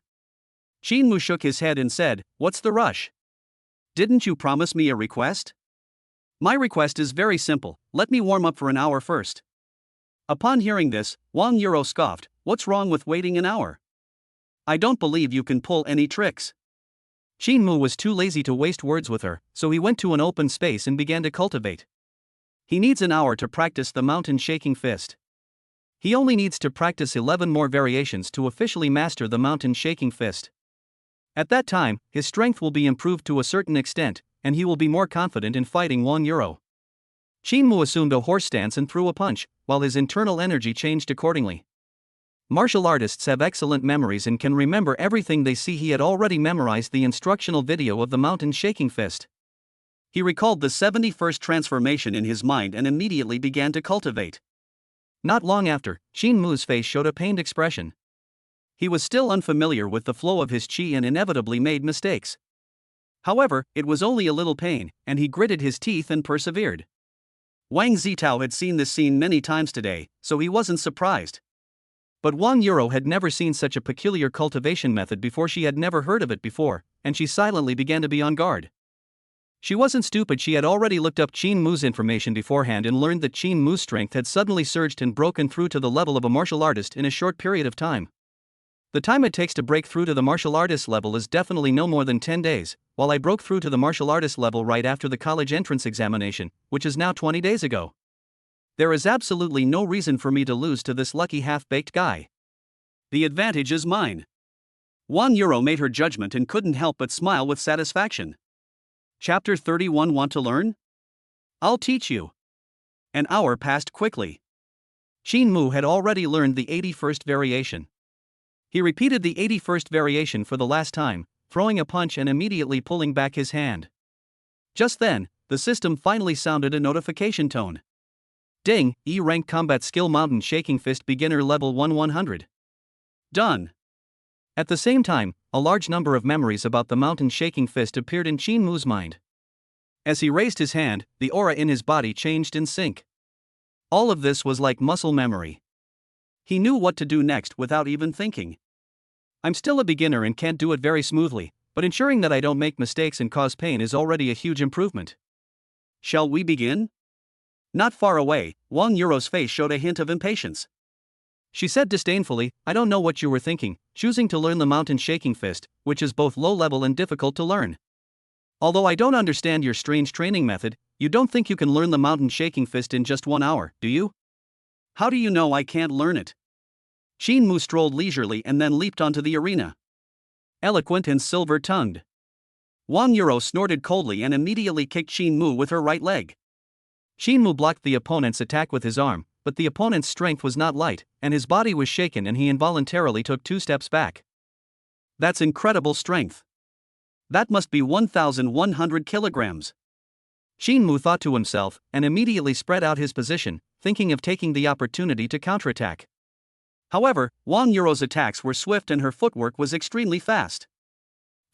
Shin Mu shook his head and said, "What's the rush? Didn't you promise me a request?" "My request is very simple, let me warm up for an hour first." Upon hearing this, €1 scoffed, "What's wrong with waiting an hour? I don't believe you can pull any tricks." Shin Mu was too lazy to waste words with her, so he went to an open space and began to cultivate. He needs an hour to practice the mountain shaking fist. He only needs to practice 11 more variations to officially master the mountain shaking fist. At that time, his strength will be improved to a certain extent, and he will be more confident in fighting €1. Shin Mu assumed a horse stance and threw a punch, while his internal energy changed accordingly. Martial artists have excellent memories and can remember everything they see. He had already memorized the instructional video of the mountain shaking fist. He recalled the 71st transformation in his mind and immediately began to cultivate. Not long after, Shin Mu's face showed a pained expression. He was still unfamiliar with the flow of his chi and inevitably made mistakes. However, it was only a little pain, and he gritted his teeth and persevered. Wang Zitao had seen this scene many times today, so he wasn't surprised. But €1 had never seen such a peculiar cultivation method before. She had never heard of it before, and she silently began to be on guard. She wasn't stupid. She had already looked up Shin Mu's information beforehand and learned that Shin Mu's strength had suddenly surged and broken through to the level of a martial artist in a short period of time. The time it takes to break through to the martial artist level is definitely no more than 10 days, while I broke through to the martial artist level right after the college entrance examination, which is now 20 days ago. There is absolutely no reason for me to lose to this lucky half-baked guy. The advantage is mine. €1 made her judgment and couldn't help but smile with satisfaction. Chapter 31. Want to learn? I'll teach you. An hour passed quickly. Shin Mu had already learned the 81st variation. He repeated the 81st variation for the last time, throwing a punch and immediately pulling back his hand. Just then, the system finally sounded a notification tone. Ding, E-rank combat skill mountain shaking fist beginner level 100. Done. At the same time, a large number of memories about the mountain shaking fist appeared in Shin Mu's mind. As he raised his hand, the aura in his body changed in sync. All of this was like muscle memory. He knew what to do next without even thinking. I'm still a beginner and can't do it very smoothly, but ensuring that I don't make mistakes and cause pain is already a huge improvement. Shall we begin? Not far away, €1's face showed a hint of impatience. She said disdainfully, I don't know what you were thinking, choosing to learn the mountain shaking fist, which is both low level and difficult to learn. Although I don't understand your strange training method, you don't think you can learn the mountain shaking fist in just 1 hour, do you? How do you know I can't learn it? Shin Mu strolled leisurely and then leaped onto the arena. Eloquent and silver-tongued. €1 snorted coldly and immediately kicked Shin Mu with her right leg. Shin Mu blocked the opponent's attack with his arm, but the opponent's strength was not light, and his body was shaken and he involuntarily took 2 steps back. That's incredible strength. That must be 1,100 kilograms. Shin Mu thought to himself, and immediately spread out his position, thinking of taking the opportunity to counterattack. However, €1's attacks were swift and her footwork was extremely fast.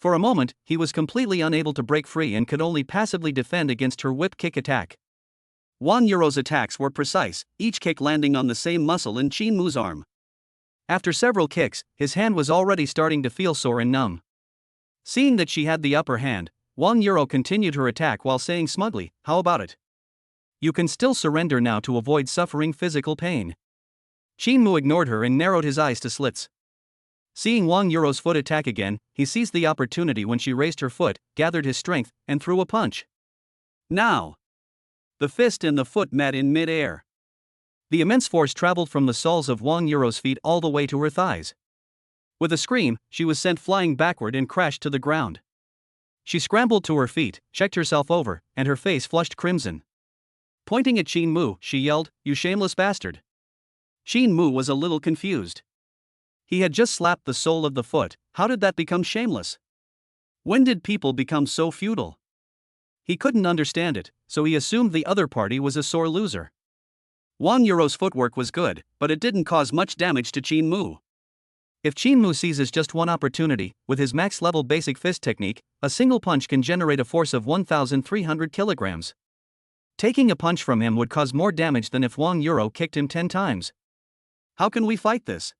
For a moment, he was completely unable to break free and could only passively defend against her whip kick attack. €1's attacks were precise, each kick landing on the same muscle in Shin Mu's arm. After several kicks, his hand was already starting to feel sore and numb. Seeing that she had the upper hand, €1 continued her attack while saying smugly, how about it? You can still surrender now to avoid suffering physical pain. Shin Mu ignored her and narrowed his eyes to slits. Seeing €1's foot attack again, he seized the opportunity when she raised her foot, gathered his strength, and threw a punch. Now! The fist and the foot met in mid-air. The immense force traveled from the soles of €1's feet all the way to her thighs. With a scream, she was sent flying backward and crashed to the ground. She scrambled to her feet, checked herself over, and her face flushed crimson. Pointing at Shin Mu, she yelled, "You shameless bastard!" Shin Mu was a little confused. He had just slapped the sole of the foot, how did that become shameless? When did people become so feudal? He couldn't understand it, so he assumed the other party was a sore loser. €1's footwork was good, but it didn't cause much damage to Shin Mu. If Qin Mu seizes just one opportunity, with his max-level basic fist technique, a single punch can generate a force of 1,300 kilograms. Taking a punch from him would cause more damage than if Wang Euro kicked him 10 times. How can we fight this?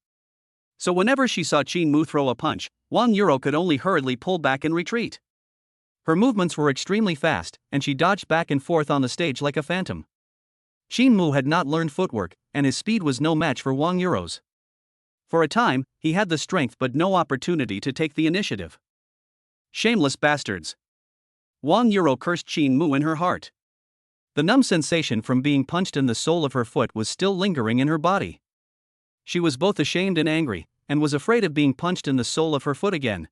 So whenever she saw Qin Mu throw a punch, Wang Euro could only hurriedly pull back and retreat. Her movements were extremely fast, and she dodged back and forth on the stage like a phantom. Qin Mu had not learned footwork, and his speed was no match for Wang Euro's. For a time, he had the strength but no opportunity to take the initiative. Shameless bastards. Wang Euro cursed Qin Mu in her heart. The numb sensation from being punched in the sole of her foot was still lingering in her body. She was both ashamed and angry, and was afraid of being punched in the sole of her foot again.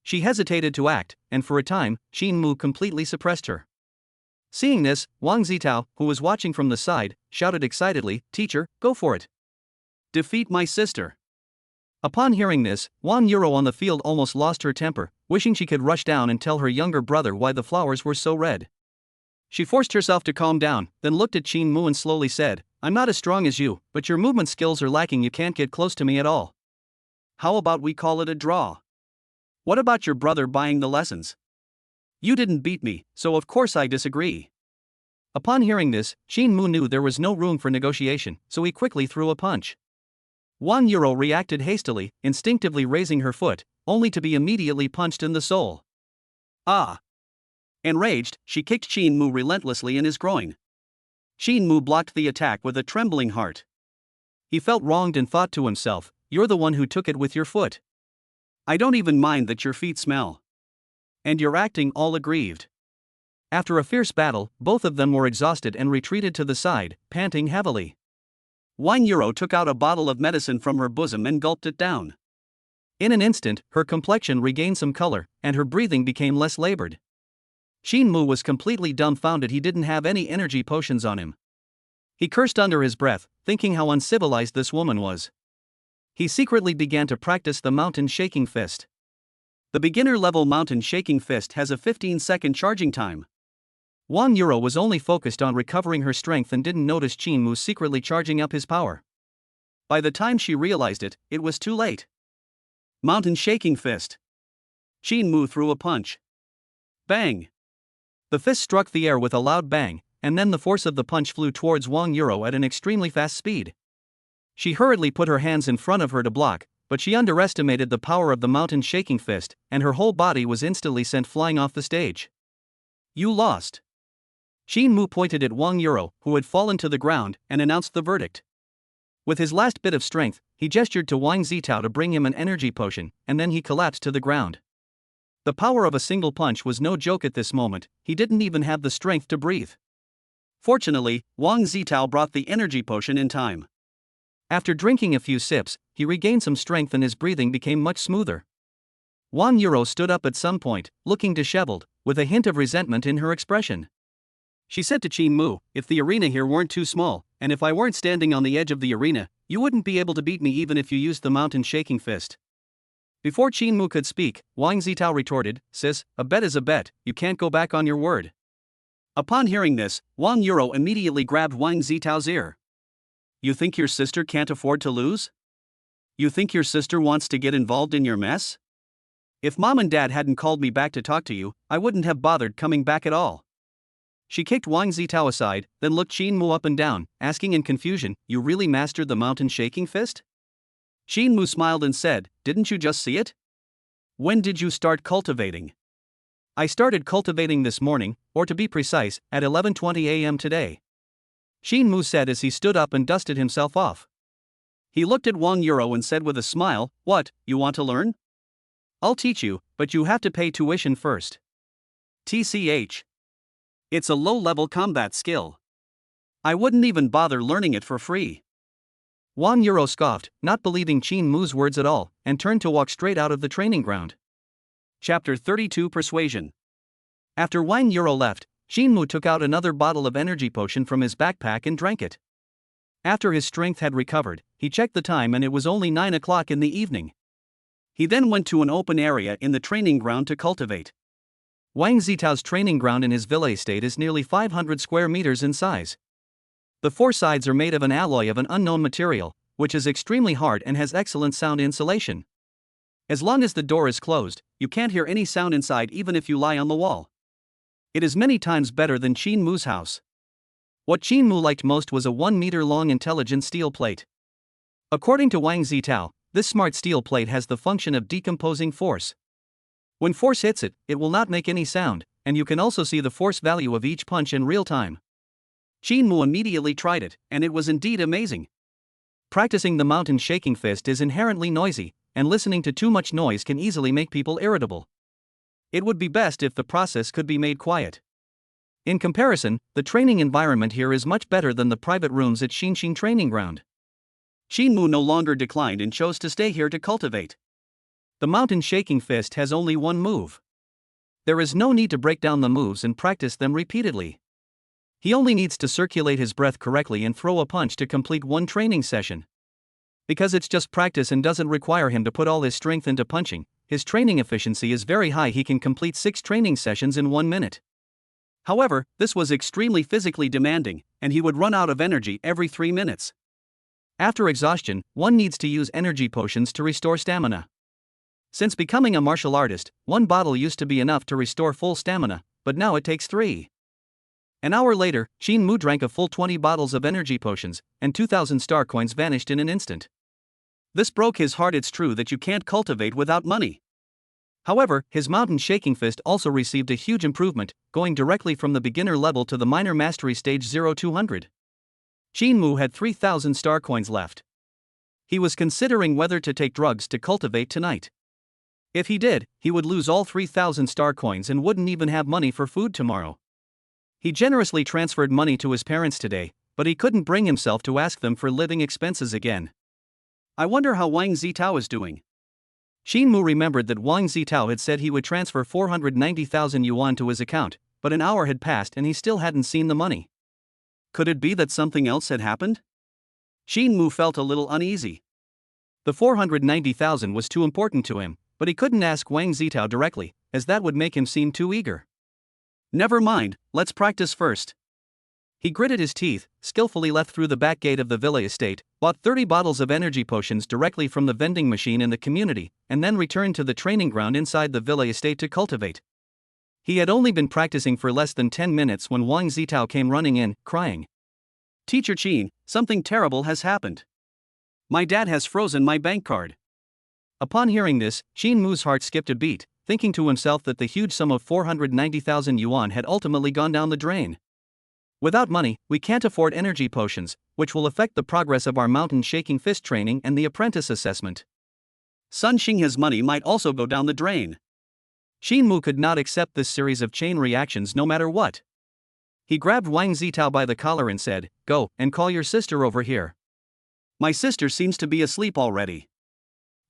She hesitated to act, and for a time, Qin Mu completely suppressed her. Seeing this, Wang Zitao, who was watching from the side, shouted excitedly, "Teacher, go for it. Defeat my sister." Upon hearing this, Wang Euro on the field almost lost her temper, wishing she could rush down and tell her younger brother why the flowers were so red. She forced herself to calm down, then looked at Qin Mu and slowly said, "I'm not as strong as you, but your movement skills are lacking. You can't get close to me at all. How about we call it a draw? What about your brother buying the lessons? You didn't beat me, so of course I disagree." Upon hearing this, Qin Mu knew there was no room for negotiation, so he quickly threw a punch. Wang Euro reacted hastily, instinctively raising her foot, only to be immediately punched in the sole. Ah! Enraged, she kicked Qin Mu relentlessly in his groin. Qin Mu blocked the attack with a trembling heart. He felt wronged and thought to himself, "You're the one who took it with your foot. I don't even mind that your feet smell. And you're acting all aggrieved." After a fierce battle, both of them were exhausted and retreated to the side, panting heavily. Wang Euro took out a bottle of medicine from her bosom and gulped it down. In an instant, her complexion regained some color, and her breathing became less labored. Qin Mu was completely dumbfounded. He didn't have any energy potions on him. He cursed under his breath, thinking how uncivilized this woman was. He secretly began to practice the mountain shaking fist. The beginner-level mountain shaking fist has a 15-second charging time. Wang Euro was only focused on recovering her strength and didn't notice Qin Mu secretly charging up his power. By the time she realized it, it was too late. Mountain shaking fist. Qin Mu threw a punch. Bang! The fist struck the air with a loud bang, and then the force of the punch flew towards Wang Euro at an extremely fast speed. She hurriedly put her hands in front of her to block, but she underestimated the power of the mountain shaking fist, and her whole body was instantly sent flying off the stage. "You lost." Qin Mu pointed at Wang Euro, who had fallen to the ground, and announced the verdict. With his last bit of strength, he gestured to Wang Zitao to bring him an energy potion, and then he collapsed to the ground. The power of a single punch was no joke at this moment. He didn't even have the strength to breathe. Fortunately, Wang Zitao brought the energy potion in time. After drinking a few sips, he regained some strength and his breathing became much smoother. Wang Euro stood up at some point, looking disheveled, with a hint of resentment in her expression. She said to Qin Mu, "If the arena here weren't too small, and if I weren't standing on the edge of the arena, you wouldn't be able to beat me even if you used the mountain shaking fist." Before Qin Mu could speak, Wang Zitao retorted, "Sis, a bet is a bet, you can't go back on your word." Upon hearing this, Wang Euro immediately grabbed Wang Zitao's ear. "You think your sister can't afford to lose? You think your sister wants to get involved in your mess? If Mom and Dad hadn't called me back to talk to you, I wouldn't have bothered coming back at all." She kicked Wang Zitao aside, then looked Qin Mu up and down, asking in confusion, "You really mastered the mountain shaking fist?" Qin Mu smiled and said, "Didn't you just see it? When did you start cultivating?" "I started cultivating this morning, or to be precise, at 11:20 a.m. today," Qin Mu said as he stood up and dusted himself off. He looked at Wang Euro and said with a smile, "What, you want to learn? I'll teach you, but you have to pay tuition first. TCH. It's a low-level combat skill. I wouldn't even bother learning it for free." Wang Euro scoffed, not believing Qin Mu's words at all, and turned to walk straight out of the training ground. Chapter 32 Persuasion. After Wang Euro left, Qin Mu took out another bottle of energy potion from his backpack and drank it. After his strength had recovered, he checked the time and it was only 9 o'clock in the evening. He then went to an open area in the training ground to cultivate. Wang Zitao's training ground in his villa estate is nearly 500 square meters in size. The four sides are made of an alloy of an unknown material, which is extremely hard and has excellent sound insulation. As long as the door is closed, you can't hear any sound inside even if you lie on the wall. It is many times better than Qin Mu's house. What Qin Mu liked most was a 1-meter-long intelligent steel plate. According to Wang Zitao, this smart steel plate has the function of decomposing force. When force hits it, it will not make any sound, and you can also see the force value of each punch in real time. Qin Mu immediately tried it, and it was indeed amazing. Practicing the mountain shaking fist is inherently noisy, and listening to too much noise can easily make people irritable. It would be best if the process could be made quiet. In comparison, the training environment here is much better than the private rooms at Xinxin Training Ground. Qin Mu no longer declined and chose to stay here to cultivate. The mountain shaking fist has only one move. There is no need to break down the moves and practice them repeatedly. He only needs to circulate his breath correctly and throw a punch to complete one training session. Because it's just practice and doesn't require him to put all his strength into punching, his training efficiency is very high. He can complete 6 training sessions in 1 minute. However, this was extremely physically demanding, and he would run out of energy every 3 minutes. After exhaustion, one needs to use energy potions to restore stamina. Since becoming a martial artist, 1 bottle used to be enough to restore full stamina, but now it takes 3. An hour later, Qin Mu drank a full 20 bottles of energy potions, and 2,000 star coins vanished in an instant. This broke his heart. It's true that you can't cultivate without money. However, his mountain shaking fist also received a huge improvement, going directly from the beginner level to the minor mastery stage 0200. Qin Mu had 3,000 star coins left. He was considering whether to take drugs to cultivate tonight. If he did, he would lose all 3,000 star coins and wouldn't even have money for food tomorrow. He generously transferred money to his parents today, but he couldn't bring himself to ask them for living expenses again. I wonder how Wang Zitao is doing. Qin Mu remembered that Wang Zitao had said he would transfer 490,000 yuan to his account, but an hour had passed and he still hadn't seen the money. Could it be that something else had happened? Qin Mu felt a little uneasy. The 490,000 was too important to him, but he couldn't ask Wang Zitao directly, as that would make him seem too eager. Never mind, let's practice first. He gritted his teeth, skillfully left through the back gate of the villa estate, bought 30 bottles of energy potions directly from the vending machine in the community, and then returned to the training ground inside the villa estate to cultivate. He had only been practicing for less than 10 minutes when Wang Zitao came running in, crying. Teacher Qin, something terrible has happened. My dad has frozen my bank card. Upon hearing this, Qin Mu's heart skipped a beat, thinking to himself that the huge sum of 490,000 yuan had ultimately gone down the drain. Without money, we can't afford energy potions, which will affect the progress of our mountain shaking fist training and the apprentice assessment. Sun Xinghe's money might also go down the drain. Qin Mu could not accept this series of chain reactions no matter what. He grabbed Wang Zitao by the collar and said, "Go, and call your sister over here." My sister seems to be asleep already.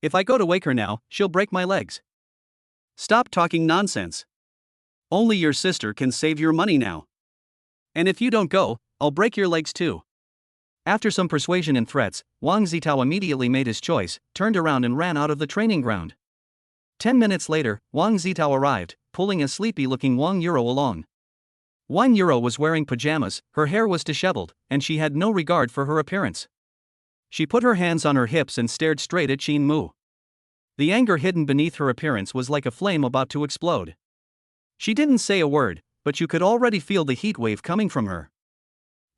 If I go to wake her now, she'll break my legs. Stop talking nonsense. Only your sister can save your money now. And if you don't go, I'll break your legs too. After some persuasion and threats, Wang Zitao immediately made his choice, turned around and ran out of the training ground. 10 minutes later, Wang Zitao arrived, pulling a sleepy-looking Wang Yuro along. Wang Yuro was wearing pajamas, her hair was disheveled, and she had no regard for her appearance. She put her hands on her hips and stared straight at Qin Mu. The anger hidden beneath her appearance was like a flame about to explode. She didn't say a word, but you could already feel the heat wave coming from her.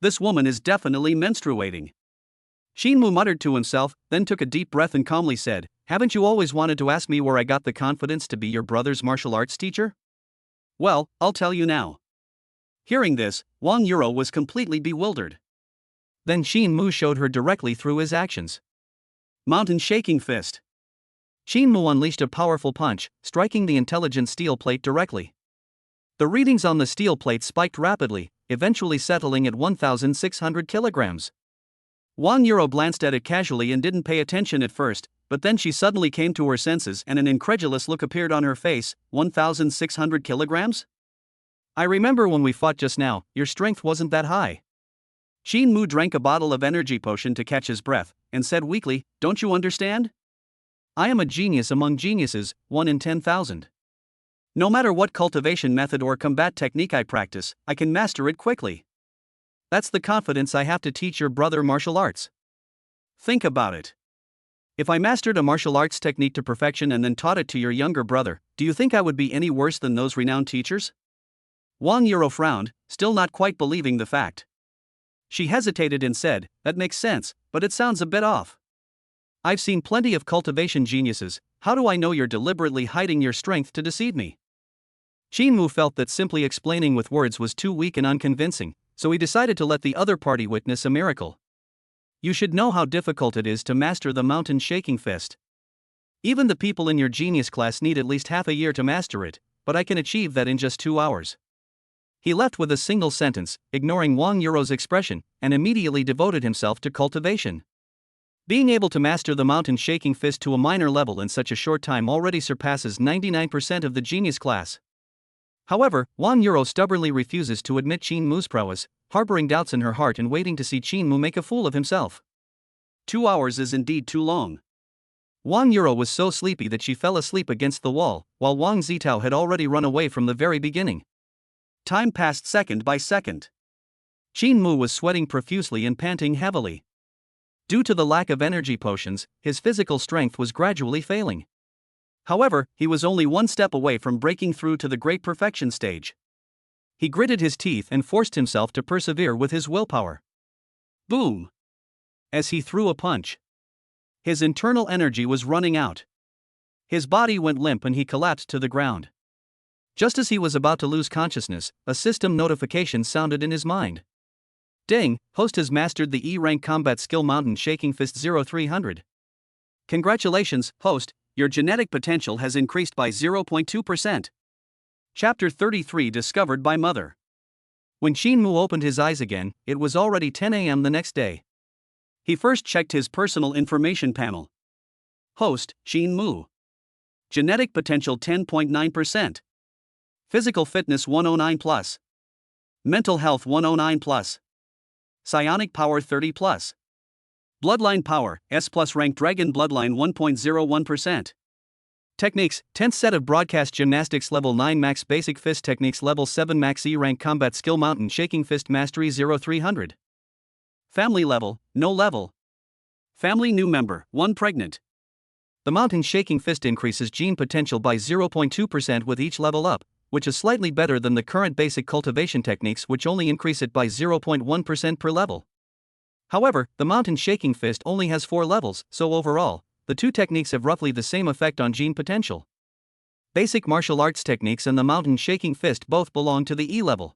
This woman is definitely menstruating. Qin Mu muttered to himself, then took a deep breath and calmly said, "Haven't you always wanted to ask me where I got the confidence to be your brother's martial arts teacher? Well, I'll tell you now." Hearing this, Wang Yuro was completely bewildered. Then Qin Mu showed her directly through his actions. Mountain shaking fist. Qin Mu unleashed a powerful punch, striking the intelligent steel plate directly. The readings on the steel plate spiked rapidly, eventually settling at 1,600 kilograms. Wang Yuro glanced at it casually and didn't pay attention at first, but then she suddenly came to her senses and an incredulous look appeared on her face. 1,600 kilograms? I remember when we fought just now, your strength wasn't that high. Qin Mu drank a bottle of energy potion to catch his breath, and said weakly, "Don't you understand? I am a genius among geniuses, 1 in 10,000. No matter what cultivation method or combat technique I practice, I can master it quickly. That's the confidence I have to teach your brother martial arts." Think about it. If I mastered a martial arts technique to perfection and then taught it to your younger brother, do you think I would be any worse than those renowned teachers? Wang Yuro frowned, still not quite believing the fact. She hesitated and said, "That makes sense, but it sounds a bit off. I've seen plenty of cultivation geniuses, how do I know you're deliberately hiding your strength to deceive me?" Qin felt that simply explaining with words was too weak and unconvincing, so he decided to let the other party witness a miracle. You should know how difficult it is to master the mountain shaking fist. Even the people in your genius class need at least half a year to master it, but I can achieve that in just 2 hours. He left with a single sentence, ignoring Wang Yuro's expression, and immediately devoted himself to cultivation. Being able to master the mountain shaking fist to a minor level in such a short time already surpasses 99% of the genius class. However, Wang Yuro stubbornly refuses to admit Qin Mu's prowess, harboring doubts in her heart and waiting to see Qin Mu make a fool of himself. 2 hours is indeed too long. Wang Yuro was so sleepy that she fell asleep against the wall, while Wang Zitao had already run away from the very beginning. Time passed second by second. Qin Mu was sweating profusely and panting heavily. Due to the lack of energy potions, his physical strength was gradually failing. However, he was only one step away from breaking through to the great perfection stage. He gritted his teeth and forced himself to persevere with his willpower. Boom! As he threw a punch, his internal energy was running out. His body went limp and he collapsed to the ground. Just as he was about to lose consciousness, a system notification sounded in his mind. Ding, host has mastered the E-rank combat skill Mountain Shaking Fist 0300. Congratulations, host, your genetic potential has increased by 0.2%. Chapter 33 Discovered by Mother. When Qin Mu opened his eyes again, it was already 10 a.m. the next day. He first checked his personal information panel. Host, Qin Mu. Genetic potential 10.9%. Physical fitness 109+. Mental health 109+. Psionic power 30+. Bloodline power, S+, rank Dragon Bloodline 1.01%. Techniques, 10th set of broadcast gymnastics level 9 max basic fist techniques level 7 max E-rank combat skill Mountain Shaking Fist Mastery 0300. Family level, no level. Family new member, 1 pregnant. The Mountain Shaking Fist increases gene potential by 0.2% with each level up, which is slightly better than the current basic cultivation techniques which only increase it by 0.1% per level. However, the Mountain Shaking Fist only has 4 levels, so overall, the two techniques have roughly the same effect on gene potential. Basic martial arts techniques and the Mountain Shaking Fist both belong to the E level.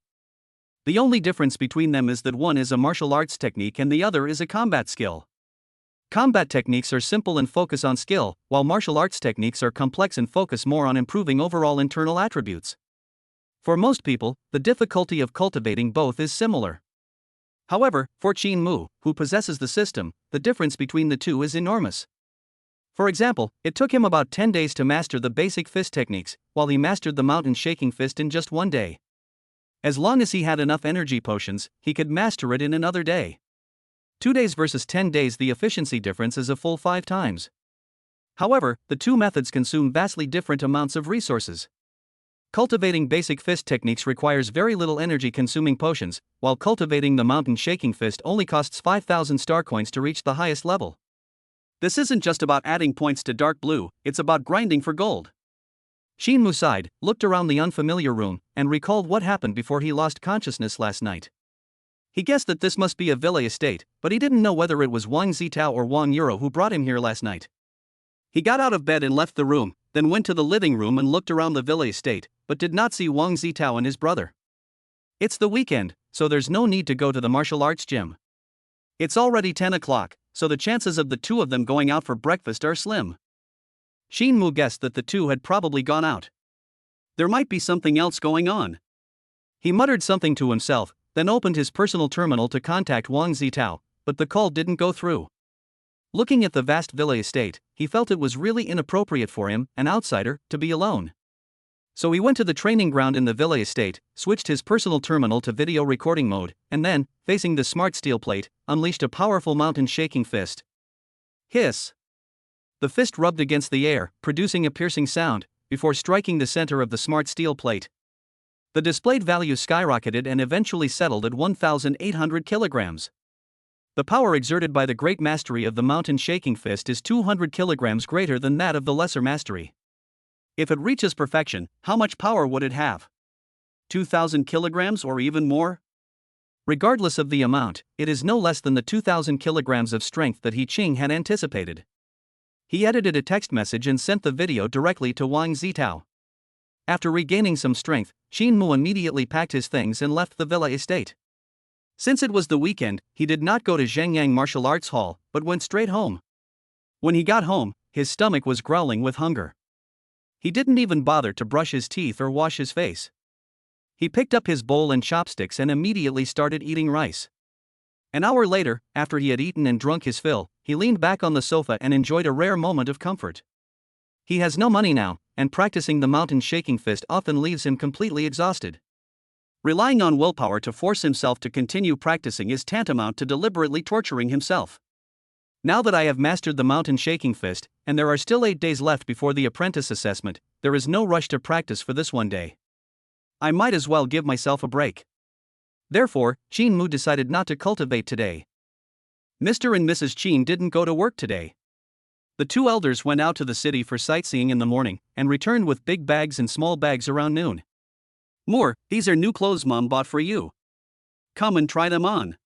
The only difference between them is that one is a martial arts technique and the other is a combat skill. Combat techniques are simple and focus on skill, while martial arts techniques are complex and focus more on improving overall internal attributes. For most people, the difficulty of cultivating both is similar. However, for Qin Mu, who possesses the system, the difference between the two is enormous. For example, it took him about 10 days to master the basic fist techniques, while he mastered the Mountain Shaking Fist in just 1 day. As long as he had enough energy potions, he could master it in another day. 2 days versus 10 days, the efficiency difference is a full 5 times. However, the two methods consume vastly different amounts of resources. Cultivating basic fist techniques requires very little energy-consuming potions, while cultivating the Mountain Shaking Fist only costs 5,000 star coins to reach the highest level. This isn't just about adding points to Dark Blue, it's about grinding for gold. Qin Mu sighed, looked around the unfamiliar room, and recalled what happened before he lost consciousness last night. He guessed that this must be a villa estate, but he didn't know whether it was Wang Zitao or Wang Yuro who brought him here last night. He got out of bed and left the room, then went to the living room and looked around the villa estate, but did not see Wang Zitao and his brother. It's the weekend, so there's no need to go to the martial arts gym. It's already 10 o'clock, so the chances of the two of them going out for breakfast are slim. Qin Mu guessed that the two had probably gone out. There might be something else going on. He muttered something to himself, then opened his personal terminal to contact Wang Zitao, but the call didn't go through. Looking at the vast villa estate, he felt it was really inappropriate for him, an outsider, to be alone. So he went to the training ground in the villa estate, switched his personal terminal to video recording mode, and then, facing the smart steel plate, unleashed a powerful Mountain Shaking Fist. Hiss! The fist rubbed against the air, producing a piercing sound, before striking the center of the smart steel plate. The displayed value skyrocketed and eventually settled at 1,800 kilograms. The power exerted by the great mastery of the mountain shaking fist is 200 kilograms greater than that of the lesser mastery. If it reaches perfection, how much power would it have? 2,000 kilograms or even more? Regardless of the amount, it is no less than the 2,000 kilograms of strength that He Qing had anticipated. He edited a text message and sent the video directly to Wang Zitao. After regaining some strength, Qin Mu immediately packed his things and left the villa estate. Since it was the weekend, he did not go to Zhengyang Martial Arts Hall, but went straight home. When he got home, his stomach was growling with hunger. He didn't even bother to brush his teeth or wash his face. He picked up his bowl and chopsticks and immediately started eating rice. An hour later, after he had eaten and drunk his fill, he leaned back on the sofa and enjoyed a rare moment of comfort. He has no money now, and practicing the mountain shaking fist often leaves him completely exhausted. Relying on willpower to force himself to continue practicing is tantamount to deliberately torturing himself. Now that I have mastered the mountain shaking fist, and there are still 8 days left before the apprentice assessment, there is no rush to practice for this one day. I might as well give myself a break. Therefore, Qin Mu decided not to cultivate today. Mr. and Mrs. Qin didn't go to work today. The two elders went out to the city for sightseeing in the morning, and returned with big bags and small bags around noon. More, these are new clothes Mom bought for you. Come and try them on.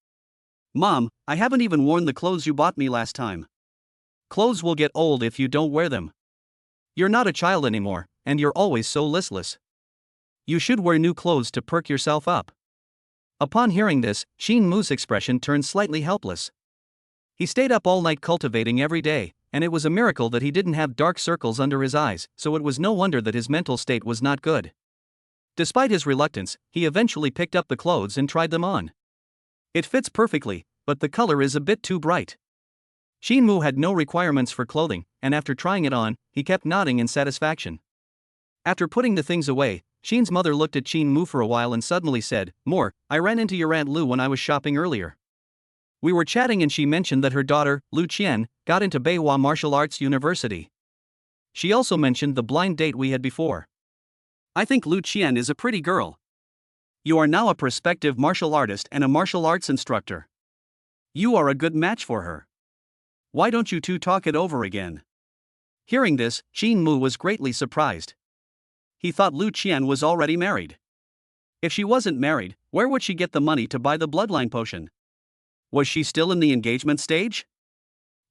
Mom, I haven't even worn the clothes you bought me last time. Clothes will get old if you don't wear them. You're not a child anymore, and you're always so listless. You should wear new clothes to perk yourself up. Upon hearing this, Qin Mu's expression turned slightly helpless. He stayed up all night cultivating every day, and it was a miracle that he didn't have dark circles under his eyes, so it was no wonder that his mental state was not good. Despite his reluctance, he eventually picked up the clothes and tried them on. It fits perfectly, but the color is a bit too bright. Qin Mu had no requirements for clothing, and after trying it on, he kept nodding in satisfaction. After putting the things away, Qin's mother looked at Qin Mu for a while and suddenly said, "More, I ran into your Aunt Lu when I was shopping earlier. We were chatting and she mentioned that her daughter, Lu Qian, got into Beihua Martial Arts University. She also mentioned the blind date we had before. I think Lu Qian is a pretty girl. You are now a prospective martial artist and a martial arts instructor. You are a good match for her. Why don't you two talk it over again?" Hearing this, Qin Mu was greatly surprised. He thought Lu Qian was already married. If she wasn't married, where would she get the money to buy the bloodline potion? Was she still in the engagement stage?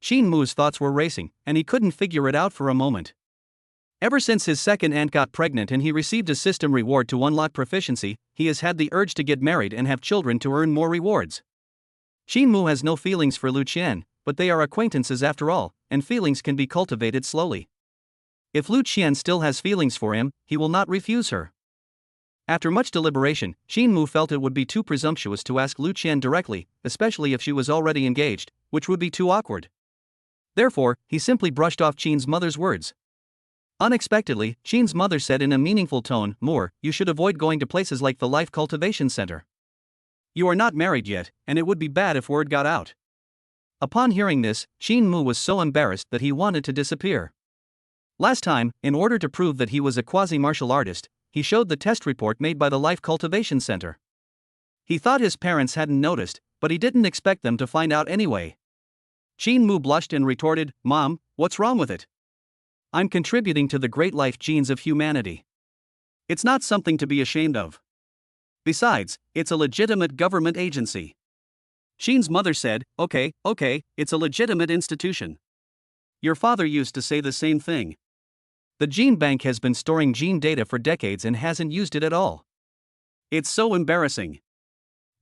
Qin Mu's thoughts were racing, and he couldn't figure it out for a moment. Ever since his second aunt got pregnant and he received a system reward to unlock proficiency, he has had the urge to get married and have children to earn more rewards. Qin Mu has no feelings for Lu Qian, but they are acquaintances after all, and feelings can be cultivated slowly. If Lu Qian still has feelings for him, he will not refuse her. After much deliberation, Qin Mu felt it would be too presumptuous to ask Lu Qian directly, especially if she was already engaged, which would be too awkward. Therefore, he simply brushed off Qin's mother's words. Unexpectedly, Qin's mother said in a meaningful tone, "More, you should avoid going to places like the Life Cultivation Center. You are not married yet, and it would be bad if word got out." Upon hearing this, Qin Mu was so embarrassed that he wanted to disappear. Last time, in order to prove that he was a quasi-martial artist, he showed the test report made by the Life Cultivation Center. He thought his parents hadn't noticed, but he didn't expect them to find out anyway. Qin Mu blushed and retorted, "Mom, what's wrong with it? I'm contributing to the great life genes of humanity. It's not something to be ashamed of. Besides, it's a legitimate government agency." Qin's mother said, Okay, it's a legitimate institution. Your father used to say the same thing. The gene bank has been storing gene data for decades and hasn't used it at all. It's so embarrassing."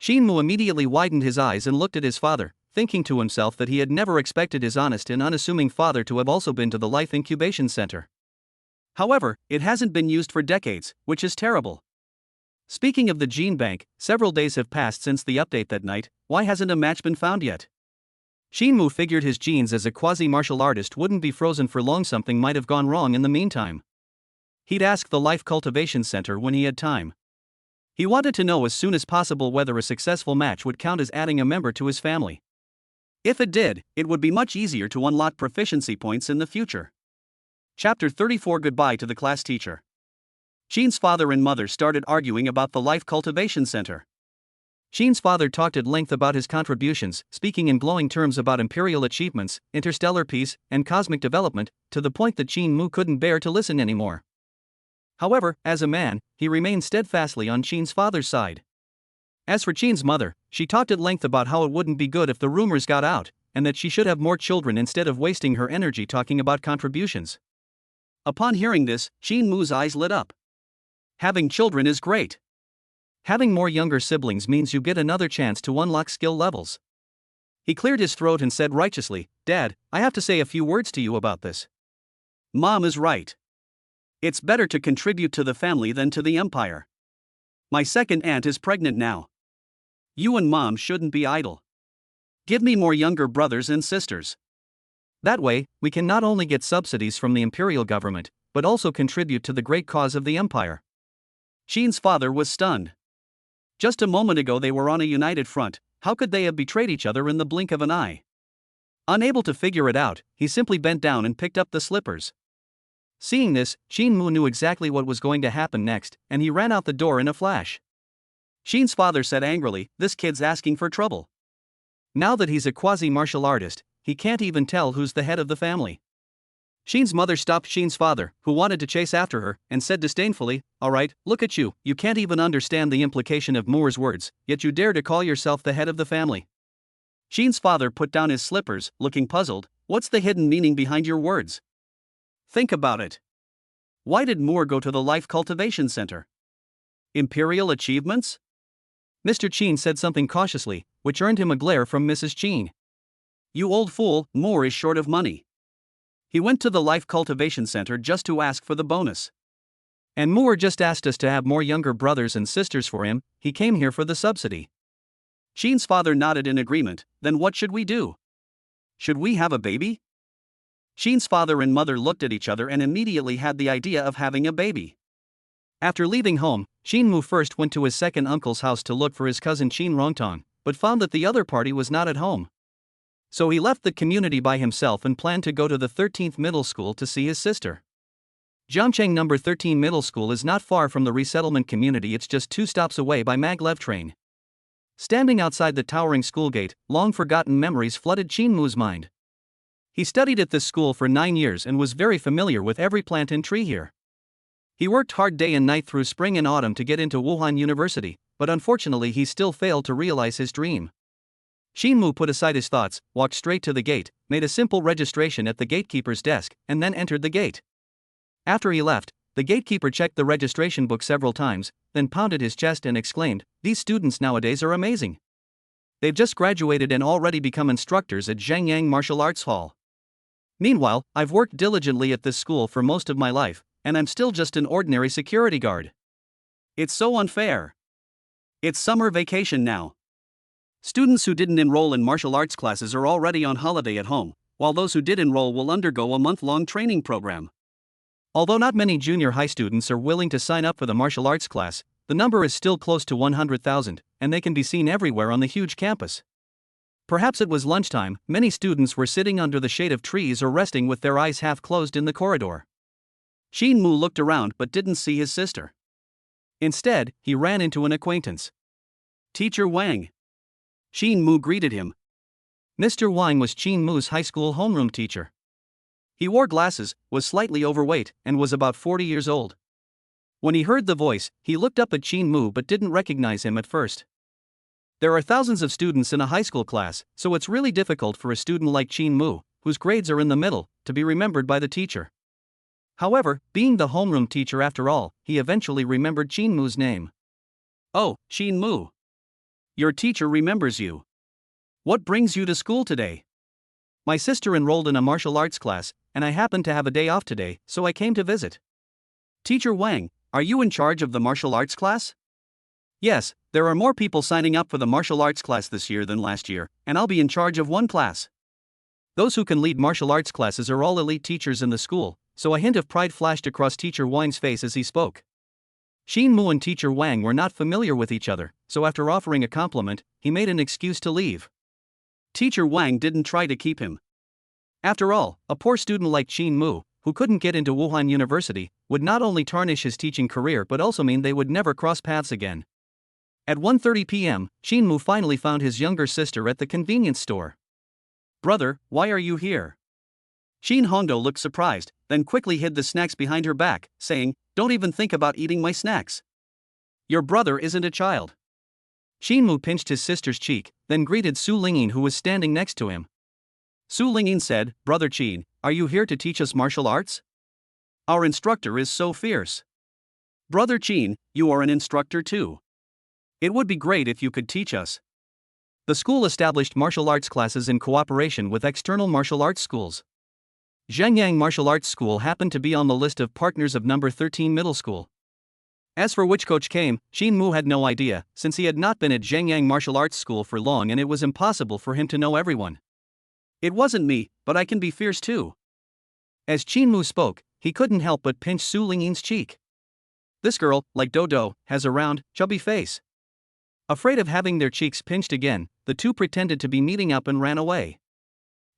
Qin Mu immediately widened his eyes and looked at his father, thinking to himself that he had never expected his honest and unassuming father to have also been to the Life Incubation Center. However, it hasn't been used for decades, which is terrible. Speaking of the gene bank, several days have passed since the update that night. Why hasn't a match been found yet? Qin Mu figured his genes as a quasi-martial artist wouldn't be frozen for long. Something might have gone wrong in the meantime. He'd ask the Life Cultivation Center when he had time. He wanted to know as soon as possible whether a successful match would count as adding a member to his family. If it did, it would be much easier to unlock proficiency points in the future. Chapter 34 Goodbye to the class teacher. Qin's father and mother started arguing about the Life Cultivation Center. Sheen's father talked at length about his contributions, speaking in glowing terms about imperial achievements, interstellar peace, and cosmic development, to the point that Sheen Mu couldn't bear to listen anymore. However, as a man, he remained steadfastly on Sheen's father's side. As for Sheen's mother, she talked at length about how it wouldn't be good if the rumors got out, and that she should have more children instead of wasting her energy talking about contributions. Upon hearing this, Sheen Mu's eyes lit up. Having children is great. Having more younger siblings means you get another chance to unlock skill levels. He cleared his throat and said righteously, "Dad, I have to say a few words to you about this." Mom is right. It's better to contribute to the family than to the empire. My second aunt is pregnant now. You and Mom shouldn't be idle. Give me more younger brothers and sisters. That way, we can not only get subsidies from the imperial government, but also contribute to the great cause of the empire. Sheen's father was stunned. Just a moment ago they were on a united front. How could they have betrayed each other in the blink of an eye? Unable to figure it out, he simply bent down and picked up the slippers. Seeing this, Sheen Mu knew exactly what was going to happen next, and he ran out the door in a flash. Sheen's father said angrily, "This kid's asking for trouble." Now that he's a quasi-martial artist, he can't even tell who's the head of the family. Sheen's mother stopped Sheen's father, who wanted to chase after her, and said disdainfully, "All right, look at you, you can't even understand the implication of Moore's words, yet you dare to call yourself the head of the family." Sheen's father put down his slippers, looking puzzled. "What's the hidden meaning behind your words? Think about it. Why did Moore go to the Life Cultivation Center? Imperial achievements?" Mr. Sheen said something cautiously, which earned him a glare from Mrs. Sheen. "You old fool, Moore is short of money. He went to the Life Cultivation Center just to ask for the bonus." "And Moore just asked us to have more younger brothers and sisters for him, he came here for the subsidy." Sheen's father nodded in agreement. "Then what should we do? Should we have a baby?" Sheen's father and mother looked at each other and immediately had the idea of having a baby. After leaving home, Sheen Mu first went to his second uncle's house to look for his cousin Sheen Rongtong, but found that the other party was not at home. So he left the community by himself and planned to go to the 13th middle school to see his sister. Jiangcheng number 13 middle school is not far from the resettlement community, it's just 2 stops away by maglev train. Standing outside the towering school gate, long-forgotten memories flooded Sheen Mu's mind. He studied at this school for 9 years and was very familiar with every plant and tree here. He worked hard day and night through spring and autumn to get into Wuhan University, but unfortunately he still failed to realize his dream. Sheen Mu put aside his thoughts, walked straight to the gate, made a simple registration at the gatekeeper's desk, and then entered the gate. After he left, the gatekeeper checked the registration book several times, then pounded his chest and exclaimed, "These students nowadays are amazing. They've just graduated and already become instructors at Zhengyang Martial Arts Hall. Meanwhile, I've worked diligently at this school for most of my life, and I'm still just an ordinary security guard. It's so unfair. It's summer vacation now. Students who didn't enroll in martial arts classes are already on holiday at home, while those who did enroll will undergo a month-long training program." Although not many junior high students are willing to sign up for the martial arts class, the number is still close to 100,000, and they can be seen everywhere on the huge campus. Perhaps it was lunchtime, many students were sitting under the shade of trees or resting with their eyes half closed in the corridor. Sheen Mu looked around but didn't see his sister. Instead, he ran into an acquaintance. "Teacher Wang." Sheen Mu greeted him. Mr. Wang was Sheen Mu's high school homeroom teacher. He wore glasses, was slightly overweight, and was about 40 years old. When he heard the voice, he looked up at Sheen Mu but didn't recognize him at first. There are thousands of students in a high school class, so it's really difficult for a student like Sheen Mu, whose grades are in the middle, to be remembered by the teacher. However, being the homeroom teacher after all, he eventually remembered Sheen Mu's name. "Oh, Sheen Mu. Your teacher remembers you. What brings you to school today?" "My sister enrolled in a martial arts class, and I happened to have a day off today, so I came to visit." "Teacher Wang, are you in charge of the martial arts class?" "Yes, there are more people signing up for the martial arts class this year than last year, and I'll be in charge of one class. Those who can lead martial arts classes are all elite teachers in the school," so a hint of pride flashed across Teacher Wang's face as he spoke. Sheen Mu and Teacher Wang were not familiar with each other, so after offering a compliment, he made an excuse to leave. Teacher Wang didn't try to keep him. After all, a poor student like Sheen Mu, who couldn't get into Wuhan University, would not only tarnish his teaching career but also mean they would never cross paths again. At 1:30 p.m., Shinmu finally found his younger sister at the convenience store. Brother, why are you here? Shin Hongdo looked surprised, then quickly hid the snacks behind her back, saying, "Don't even think about eating my snacks. Your brother isn't a child." Shinmu pinched his sister's cheek, then greeted Su Lingyin, who was standing next to him. Su Lingyin said, "Brother Chin, are you here to teach us martial arts? Our instructor is so fierce." "Brother Chin, you are an instructor too. It would be great if you could teach us." The school established martial arts classes in cooperation with external martial arts schools. Zhengyang Martial Arts School happened to be on the list of partners of number 13 middle school. As for which coach came, Shinmu had no idea, since he had not been at Zhengyang Martial Arts School for long and it was impossible for him to know everyone. "It wasn't me, but I can be fierce too." As Shinmu spoke, he couldn't help but pinch Su Lingyin's cheek. This girl, like Dodo, has a round, chubby face. Afraid of having their cheeks pinched again, the two pretended to be meeting up and ran away.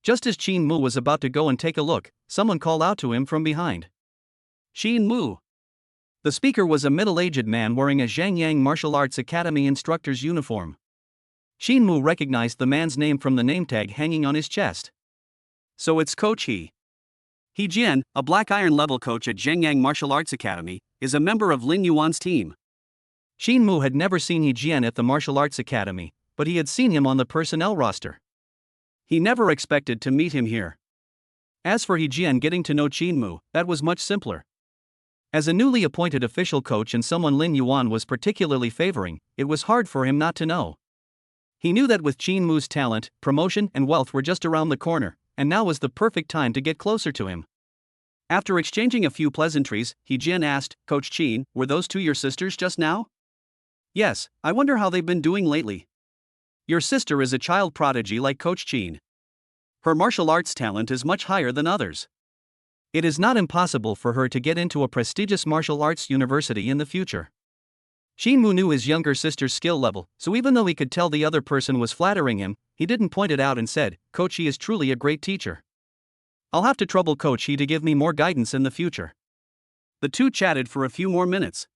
Just as Shinmu was about to go and take a look, someone called out to him from behind. "Shinmu." The speaker was a middle-aged man wearing a Zhengyang Martial Arts Academy instructor's uniform. Shinmu recognized the man's name from the name tag hanging on his chest. "So it's Coach He. He Jian, a black iron level coach at Zhengyang Martial Arts Academy, is a member of Lin Yuan's team." Shinmu had never seen He Jian at the Martial Arts Academy, but he had seen him on the personnel roster. He never expected to meet him here. As for He Jian getting to know Shinmu, that was much simpler. As a newly appointed official coach and someone Lin Yuan was particularly favoring, it was hard for him not to know. He knew that with Shinmu's talent, promotion and wealth were just around the corner, and now was the perfect time to get closer to him. After exchanging a few pleasantries, He Jian asked, "Coach Chin, were those two your sisters just now?" "Yes, I wonder how they've been doing lately." "Your sister is a child prodigy like Coach Chin. Her martial arts talent is much higher than others. It is not impossible for her to get into a prestigious martial arts university in the future." Shinmu knew his younger sister's skill level, so even though he could tell the other person was flattering him, he didn't point it out and said, "Coach He is truly a great teacher. I'll have to trouble Coach He to give me more guidance in the future." The two chatted for a few more minutes.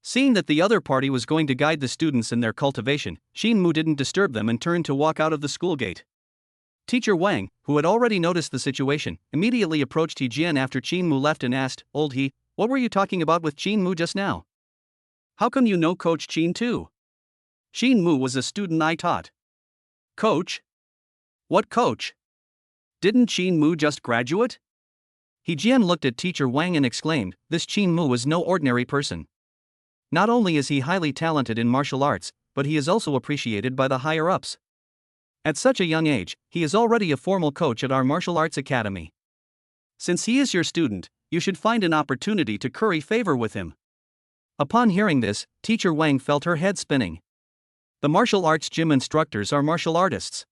Seeing that the other party was going to guide the students in their cultivation, Shinmu didn't disturb them and turned to walk out of the school gate. Teacher Wang, who had already noticed the situation, immediately approached He Jian after Shinmu left and asked, "Old He, what were you talking about with Shinmu just now?" "How come you know Coach Chin too?" "Shinmu was a student I taught." "Coach? What coach? Didn't Shinmu just graduate?" He Jian looked at Teacher Wang and exclaimed, "This Shinmu is no ordinary person. Not only is he highly talented in martial arts, but he is also appreciated by the higher-ups. At such a young age, he is already a formal coach at our martial arts academy. Since he is your student, you should find an opportunity to curry favor with him." Upon hearing this, Teacher Wang felt her head spinning. The martial arts gym instructors are martial artists.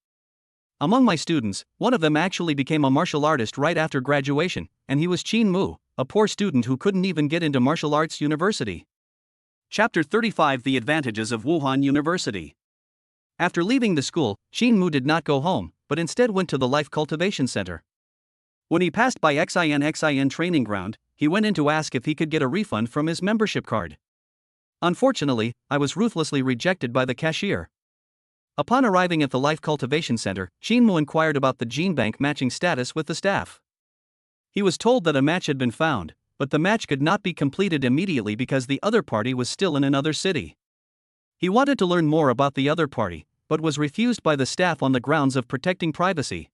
Among my students, one of them actually became a martial artist right after graduation, and he was Shinmu, a poor student who couldn't even get into martial arts university. Chapter 35: The Advantages of Wuhan University. After leaving the school, Shinmu did not go home, but instead went to the Life Cultivation Center. When he passed by XIN training ground, he went in to ask if he could get a refund from his membership card. "Unfortunately, I was ruthlessly rejected by the cashier." Upon arriving at the Life Cultivation Center, Shinmu inquired about the gene bank matching status with the staff. He was told that a match had been found, but the match could not be completed immediately because the other party was still in another city. He wanted to learn more about the other party, but was refused by the staff on the grounds of protecting privacy.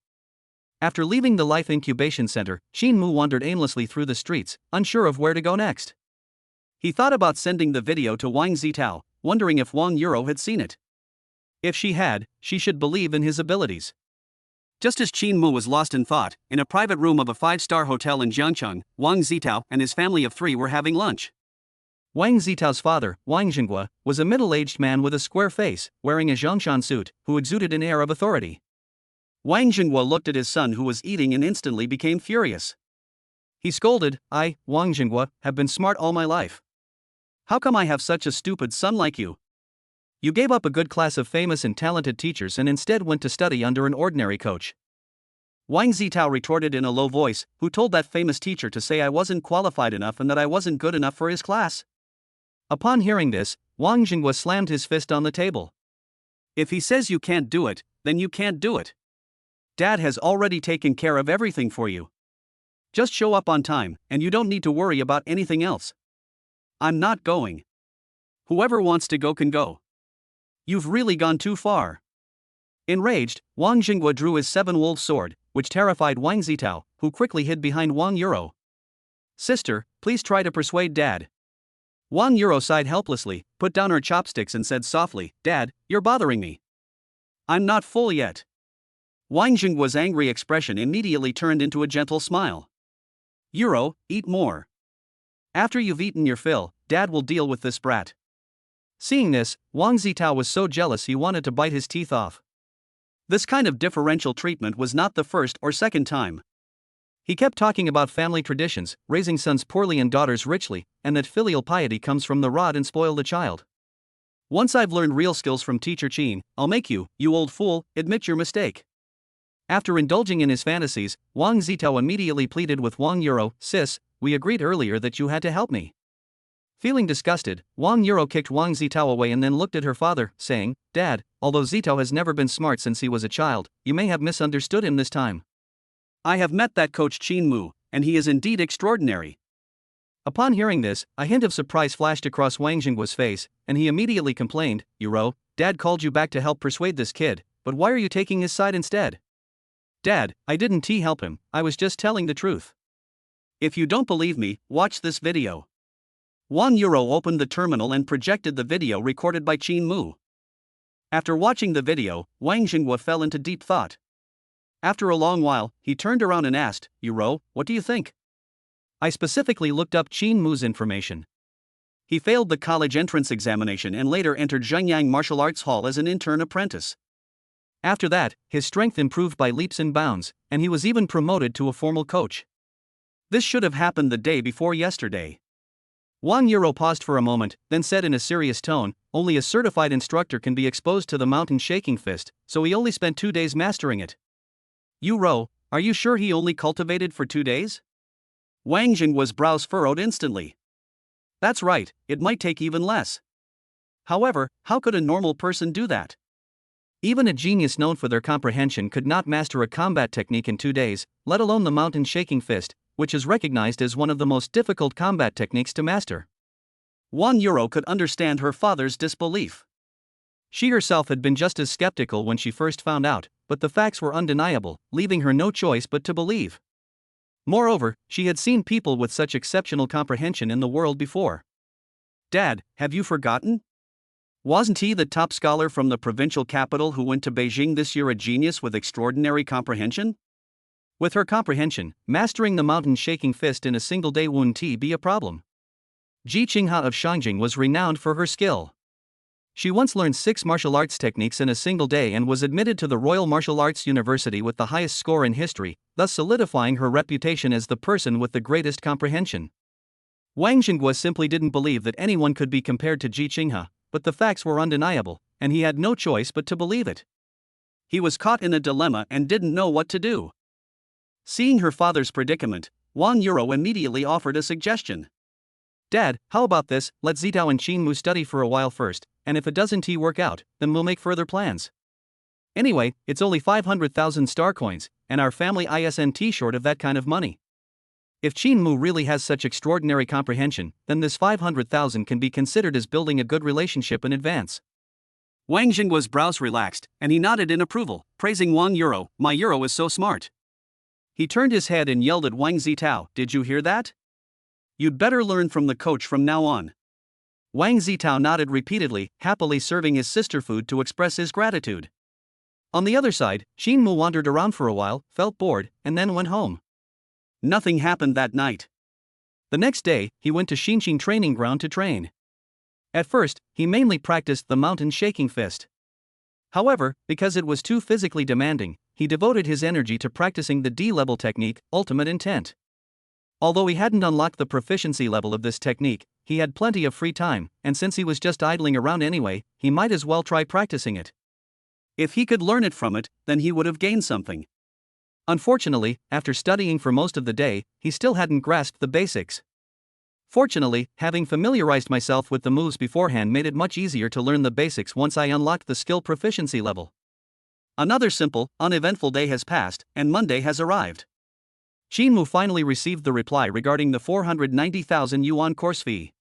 After leaving the Life Incubation Center, Shinmu wandered aimlessly through the streets, unsure of where to go next. He thought about sending the video to Wang Zitao, wondering if Wang Euro had seen it. If she had, she should believe in his abilities. Just as Shinmu was lost in thought, in a private room of a 5-star hotel in Jiangcheng, Wang Zitao and his family of 3 were having lunch. Wang Zitao's father, Wang Jinghua, was a middle-aged man with a square face, wearing a Zhongshan suit, who exuded an air of authority. Wang Jinghua looked at his son who was eating and instantly became furious. He scolded, "I, Wang Jinghua, have been smart all my life. How come I have such a stupid son like you? You gave up a good class of famous and talented teachers and instead went to study under an ordinary coach." Wang Zitao retorted in a low voice, "Who told that famous teacher to say I wasn't qualified enough and that I wasn't good enough for his class?" Upon hearing this, Wang Jinghua slammed his fist on the table. If he says you can't do it, then you can't do it. Dad has already taken care of everything for you. Just show up on time, and you don't need to worry about anything else. I'm not going. Whoever wants to go can go. You've really gone too far. Enraged, Wang Jinghua drew his seven-wolf sword, which terrified Wang Zitao, who quickly hid behind Wang Yuro. Sister, please try to persuade Dad. Wang Yuro sighed helplessly, put down her chopsticks and said softly, Dad, you're bothering me. I'm not full yet. Wang Jinghua's angry expression immediately turned into a gentle smile. Yuro, eat more. After you've eaten your fill, Dad will deal with this brat. Seeing this, Wang Zitao was so jealous he wanted to bite his teeth off. This kind of differential treatment was not the first or second time. He kept talking about family traditions, raising sons poorly and daughters richly, and that filial piety comes from the rod and spoil the child. Once I've learned real skills from Teacher Qin, I'll make you old fool, admit your mistake. After indulging in his fantasies, Wang Zitao immediately pleaded with Wang Yuro, Sis, we agreed earlier that you had to help me. Feeling disgusted, Wang Yuro kicked Wang Zitao away and then looked at her father, saying, Dad, although Zitao has never been smart since he was a child, you may have misunderstood him this time. I have met that coach Qin Mu, and he is indeed extraordinary. Upon hearing this, a hint of surprise flashed across Wang Jinghua's face, and he immediately complained, Yuro, Dad called you back to help persuade this kid, but why are you taking his side instead? Dad, I didn't help him, I was just telling the truth. If you don't believe me, watch this video. Wang Yuro opened the terminal and projected the video recorded by Qin Mu. After watching the video, Wang Jinghua fell into deep thought. After a long while, he turned around and asked, Yuro, what do you think? I specifically looked up Qin Mu's information. He failed the college entrance examination and later entered Zhengyang Martial Arts Hall as an intern apprentice. After that, his strength improved by leaps and bounds, and he was even promoted to a formal coach. This should have happened the day before yesterday. Wang Yuro paused for a moment, then said in a serious tone, only a certified instructor can be exposed to the mountain shaking fist, so he only spent 2 days mastering it. Yuro, are you sure he only cultivated for 2 days? Wang Jinghua's brows furrowed instantly. That's right, it might take even less. However, how could a normal person do that? Even a genius known for their comprehension could not master a combat technique in 2 days, let alone the mountain shaking fist, which is recognized as one of the most difficult combat techniques to master. Wang Yuro could understand her father's disbelief. She herself had been just as skeptical when she first found out, but the facts were undeniable, leaving her no choice but to believe. Moreover, she had seen people with such exceptional comprehension in the world before. Dad, have you forgotten? Wasn't he the top scholar from the provincial capital who went to Beijing this year, a genius with extraordinary comprehension? With her comprehension, mastering the mountain shaking fist in a single day wouldn't be a problem. Ji Qingha of Shangjing was renowned for her skill. She once learned 6 martial arts techniques in a single day and was admitted to the Royal Martial Arts University with the highest score in history, thus solidifying her reputation as the person with the greatest comprehension. Wang Jinghua simply didn't believe that anyone could be compared to Ji Qingha, but the facts were undeniable, and he had no choice but to believe it. He was caught in a dilemma and didn't know what to do. Seeing her father's predicament, Wang Yuro immediately offered a suggestion. Dad, how about this, let Zitao and Qin Mu study for a while first, and if it doesn't work out, then we'll make further plans. Anyway, it's only 500,000 star coins, and our family isn't short of that kind of money. If Qin Mu really has such extraordinary comprehension, then this 500,000 can be considered as building a good relationship in advance. Wang Jinghua's brows relaxed, and he nodded in approval, praising Wang Yuro, my Yuro is so smart. He turned his head and yelled at Wang Zitao, did you hear that? You'd better learn from the coach from now on. Wang Zitao nodded repeatedly, happily serving his sister food to express his gratitude. On the other side, Qin Mu wandered around for a while, felt bored, and then went home. Nothing happened that night. The next day, he went to Xinqing training ground to train. At first, he mainly practiced the mountain shaking fist. However, because it was too physically demanding, he devoted his energy to practicing the D-level technique, Ultimate Intent. Although he hadn't unlocked the proficiency level of this technique, he had plenty of free time, and since he was just idling around anyway, he might as well try practicing it. If he could learn it from it, then he would have gained something. Unfortunately, after studying for most of the day, he still hadn't grasped the basics. Fortunately, having familiarized myself with the moves beforehand made it much easier to learn the basics once I unlocked the skill proficiency level. Another simple, uneventful day has passed, and Monday has arrived. Shinmu finally received the reply regarding the 490,000 yuan course fee.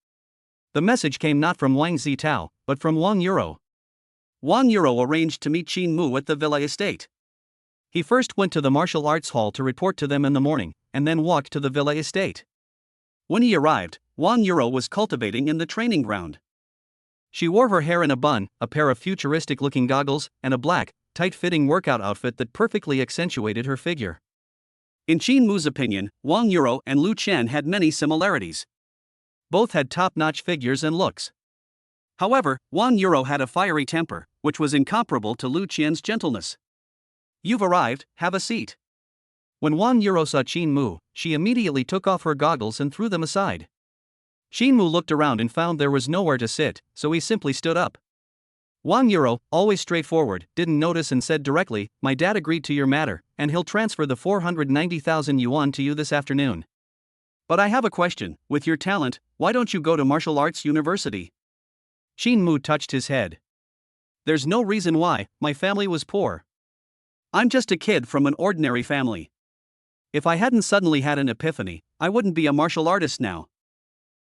The message came not from Wang Zitao, but from Wang Euro. Wang Euro arranged to meet Shinmu at the villa estate. He first went to the martial arts hall to report to them in the morning, and then walked to the villa estate. When he arrived, Wang Euro was cultivating in the training ground. She wore her hair in a bun, a pair of futuristic-looking goggles, and a black, tight-fitting workout outfit that perfectly accentuated her figure. In Shinmu's opinion, Wang Euro and Lu Chen had many similarities. Both had top-notch figures and looks. However, Wang Euro had a fiery temper, which was incomparable to Lu Chen's gentleness. "You've arrived, have a seat." When Wang Euro saw Shinmu, she immediately took off her goggles and threw them aside. Shinmu looked around and found there was nowhere to sit, so he simply stood up. Wang Euro, always straightforward, didn't notice and said directly, "My dad agreed to your matter, and he'll transfer the 490,000 yuan to you this afternoon. But I have a question, with your talent, why don't you go to martial arts university?" Shinmu touched his head. "There's no reason why, my family was poor. I'm just a kid from an ordinary family. If I hadn't suddenly had an epiphany, I wouldn't be a martial artist now.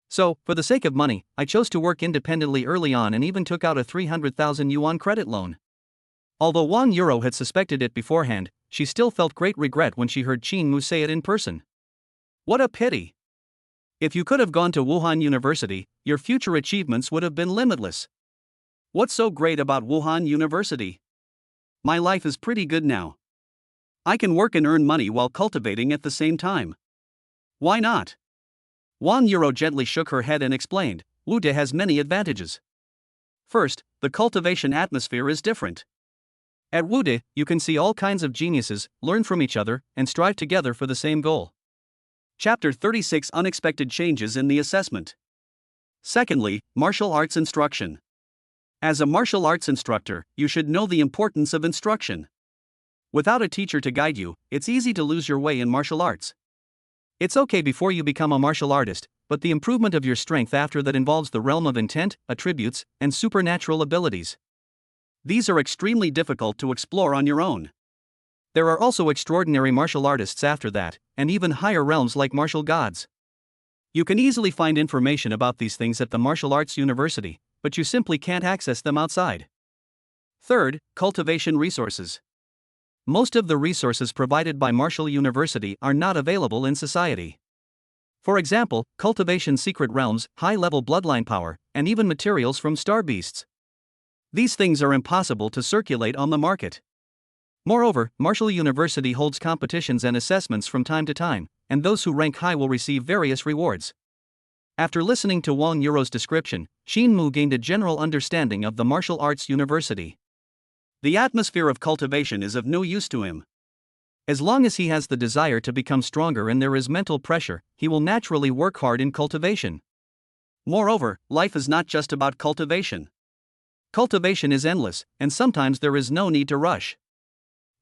So, for the sake of money, I chose to work independently early on and even took out a 300,000 yuan credit loan." Although Wang Euro had suspected it beforehand, she still felt great regret when she heard Shinmu say it in person. What a pity. If you could have gone to Wuhan University, your future achievements would have been limitless. What's so great about Wuhan University? My life is pretty good now. I can work and earn money while cultivating at the same time. Why not? Wang Euro gently shook her head and explained, "Wude has many advantages. First, the cultivation atmosphere is different. At Wude, you can see all kinds of geniuses, learn from each other, and strive together for the same goal." Chapter 36: Unexpected Changes in the Assessment. Secondly, martial arts instruction. As a martial arts instructor, you should know the importance of instruction. Without a teacher to guide you, it's easy to lose your way in martial arts. It's okay before you become a martial artist, but the improvement of your strength after that involves the realm of intent, attributes, and supernatural abilities. These are extremely difficult to explore on your own. There are also extraordinary martial artists after that, and even higher realms like martial gods. You can easily find information about these things at the martial arts university, but you simply can't access them outside. Third, cultivation resources. Most of the resources provided by Martial University are not available in society. For example, cultivation secret realms, high-level bloodline power, and even materials from star beasts. These things are impossible to circulate on the market. Moreover, Martial University holds competitions and assessments from time to time, and those who rank high will receive various rewards. After listening to Wang Euro's description, Shinmu gained a general understanding of the martial arts university. The atmosphere of cultivation is of no use to him. As long as he has the desire to become stronger and there is mental pressure, he will naturally work hard in cultivation. Moreover, life is not just about cultivation. Cultivation is endless, and sometimes there is no need to rush.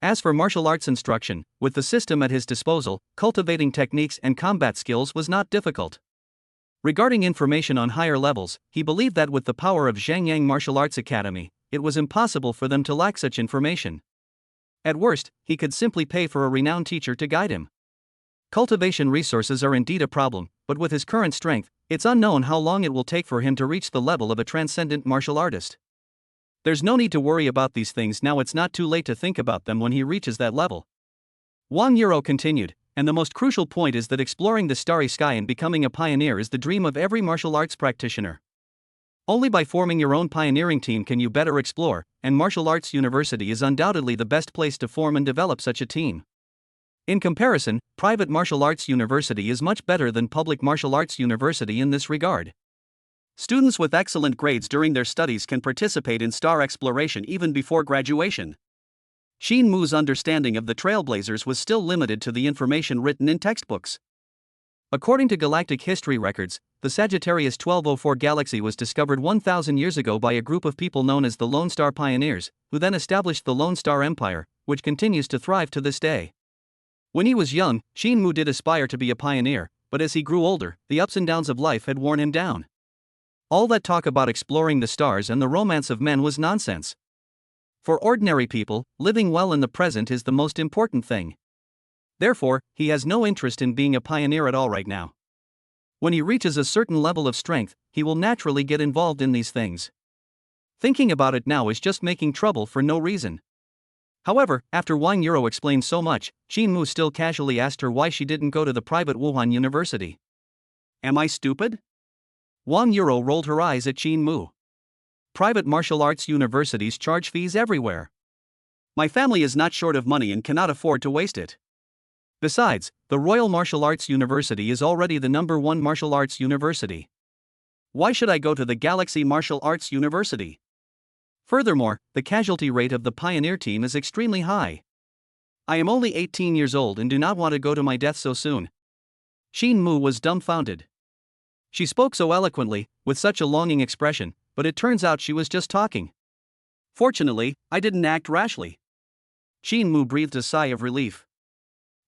As for martial arts instruction, with the system at his disposal, cultivating techniques and combat skills was not difficult. Regarding information on higher levels, he believed that with the power of Zhangyang Martial Arts Academy, it was impossible for them to lack such information. At worst, he could simply pay for a renowned teacher to guide him. Cultivation resources are indeed a problem, but with his current strength, it's unknown how long it will take for him to reach the level of a transcendent martial artist. There's no need to worry about these things now, it's not too late to think about them when he reaches that level. Wang Euro continued, and the most crucial point is that exploring the starry sky and becoming a pioneer is the dream of every martial arts practitioner. Only by forming your own pioneering team can you better explore, and Martial Arts University is undoubtedly the best place to form and develop such a team. In comparison, private martial arts university is much better than public martial arts university in this regard. Students with excellent grades during their studies can participate in star exploration even before graduation. Shinmu's understanding of the Trailblazers was still limited to the information written in textbooks. According to galactic history records, the Sagittarius 1204 galaxy was discovered 1,000 years ago by a group of people known as the Lone Star Pioneers, who then established the Lone Star Empire, which continues to thrive to this day. When he was young, Shinmu did aspire to be a pioneer, but as he grew older, the ups and downs of life had worn him down. All that talk about exploring the stars and the romance of men was nonsense. For ordinary people, living well in the present is the most important thing. Therefore, he has no interest in being a pioneer at all right now. When he reaches a certain level of strength, he will naturally get involved in these things. Thinking about it now is just making trouble for no reason. However, after Wang Yuro explained so much, Qin Mu still casually asked her why she didn't go to the private Wuhan University. Am I stupid? Wang Yuro rolled her eyes at Qin Mu. Private martial arts universities charge fees everywhere. My family is not short of money and cannot afford to waste it. Besides, the Royal Martial Arts University is already the #1 martial arts university. Why should I go to the Galaxy Martial Arts University? Furthermore, the casualty rate of the pioneer team is extremely high. I am only 18 years old and do not want to go to my death so soon. Qin Mu was dumbfounded. She spoke so eloquently, with such a longing expression, but it turns out she was just talking. Fortunately, I didn't act rashly. Qin Mu breathed a sigh of relief.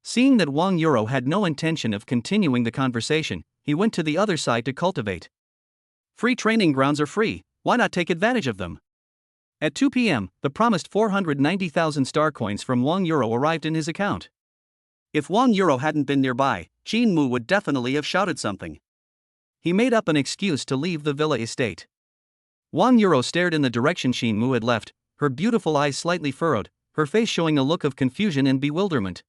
Seeing that Wang Yuro had no intention of continuing the conversation, he went to the other side to cultivate. Free training grounds are free, why not take advantage of them? At 2 p.m., the promised 490,000 star coins from Wang Yuro arrived in his account. If Wang Yuro hadn't been nearby, Qin Mu would definitely have shouted something. He made up an excuse to leave the villa estate. Wang Yuro stared in the direction Qin Mu had left, her beautiful eyes slightly furrowed, her face showing a look of confusion and bewilderment.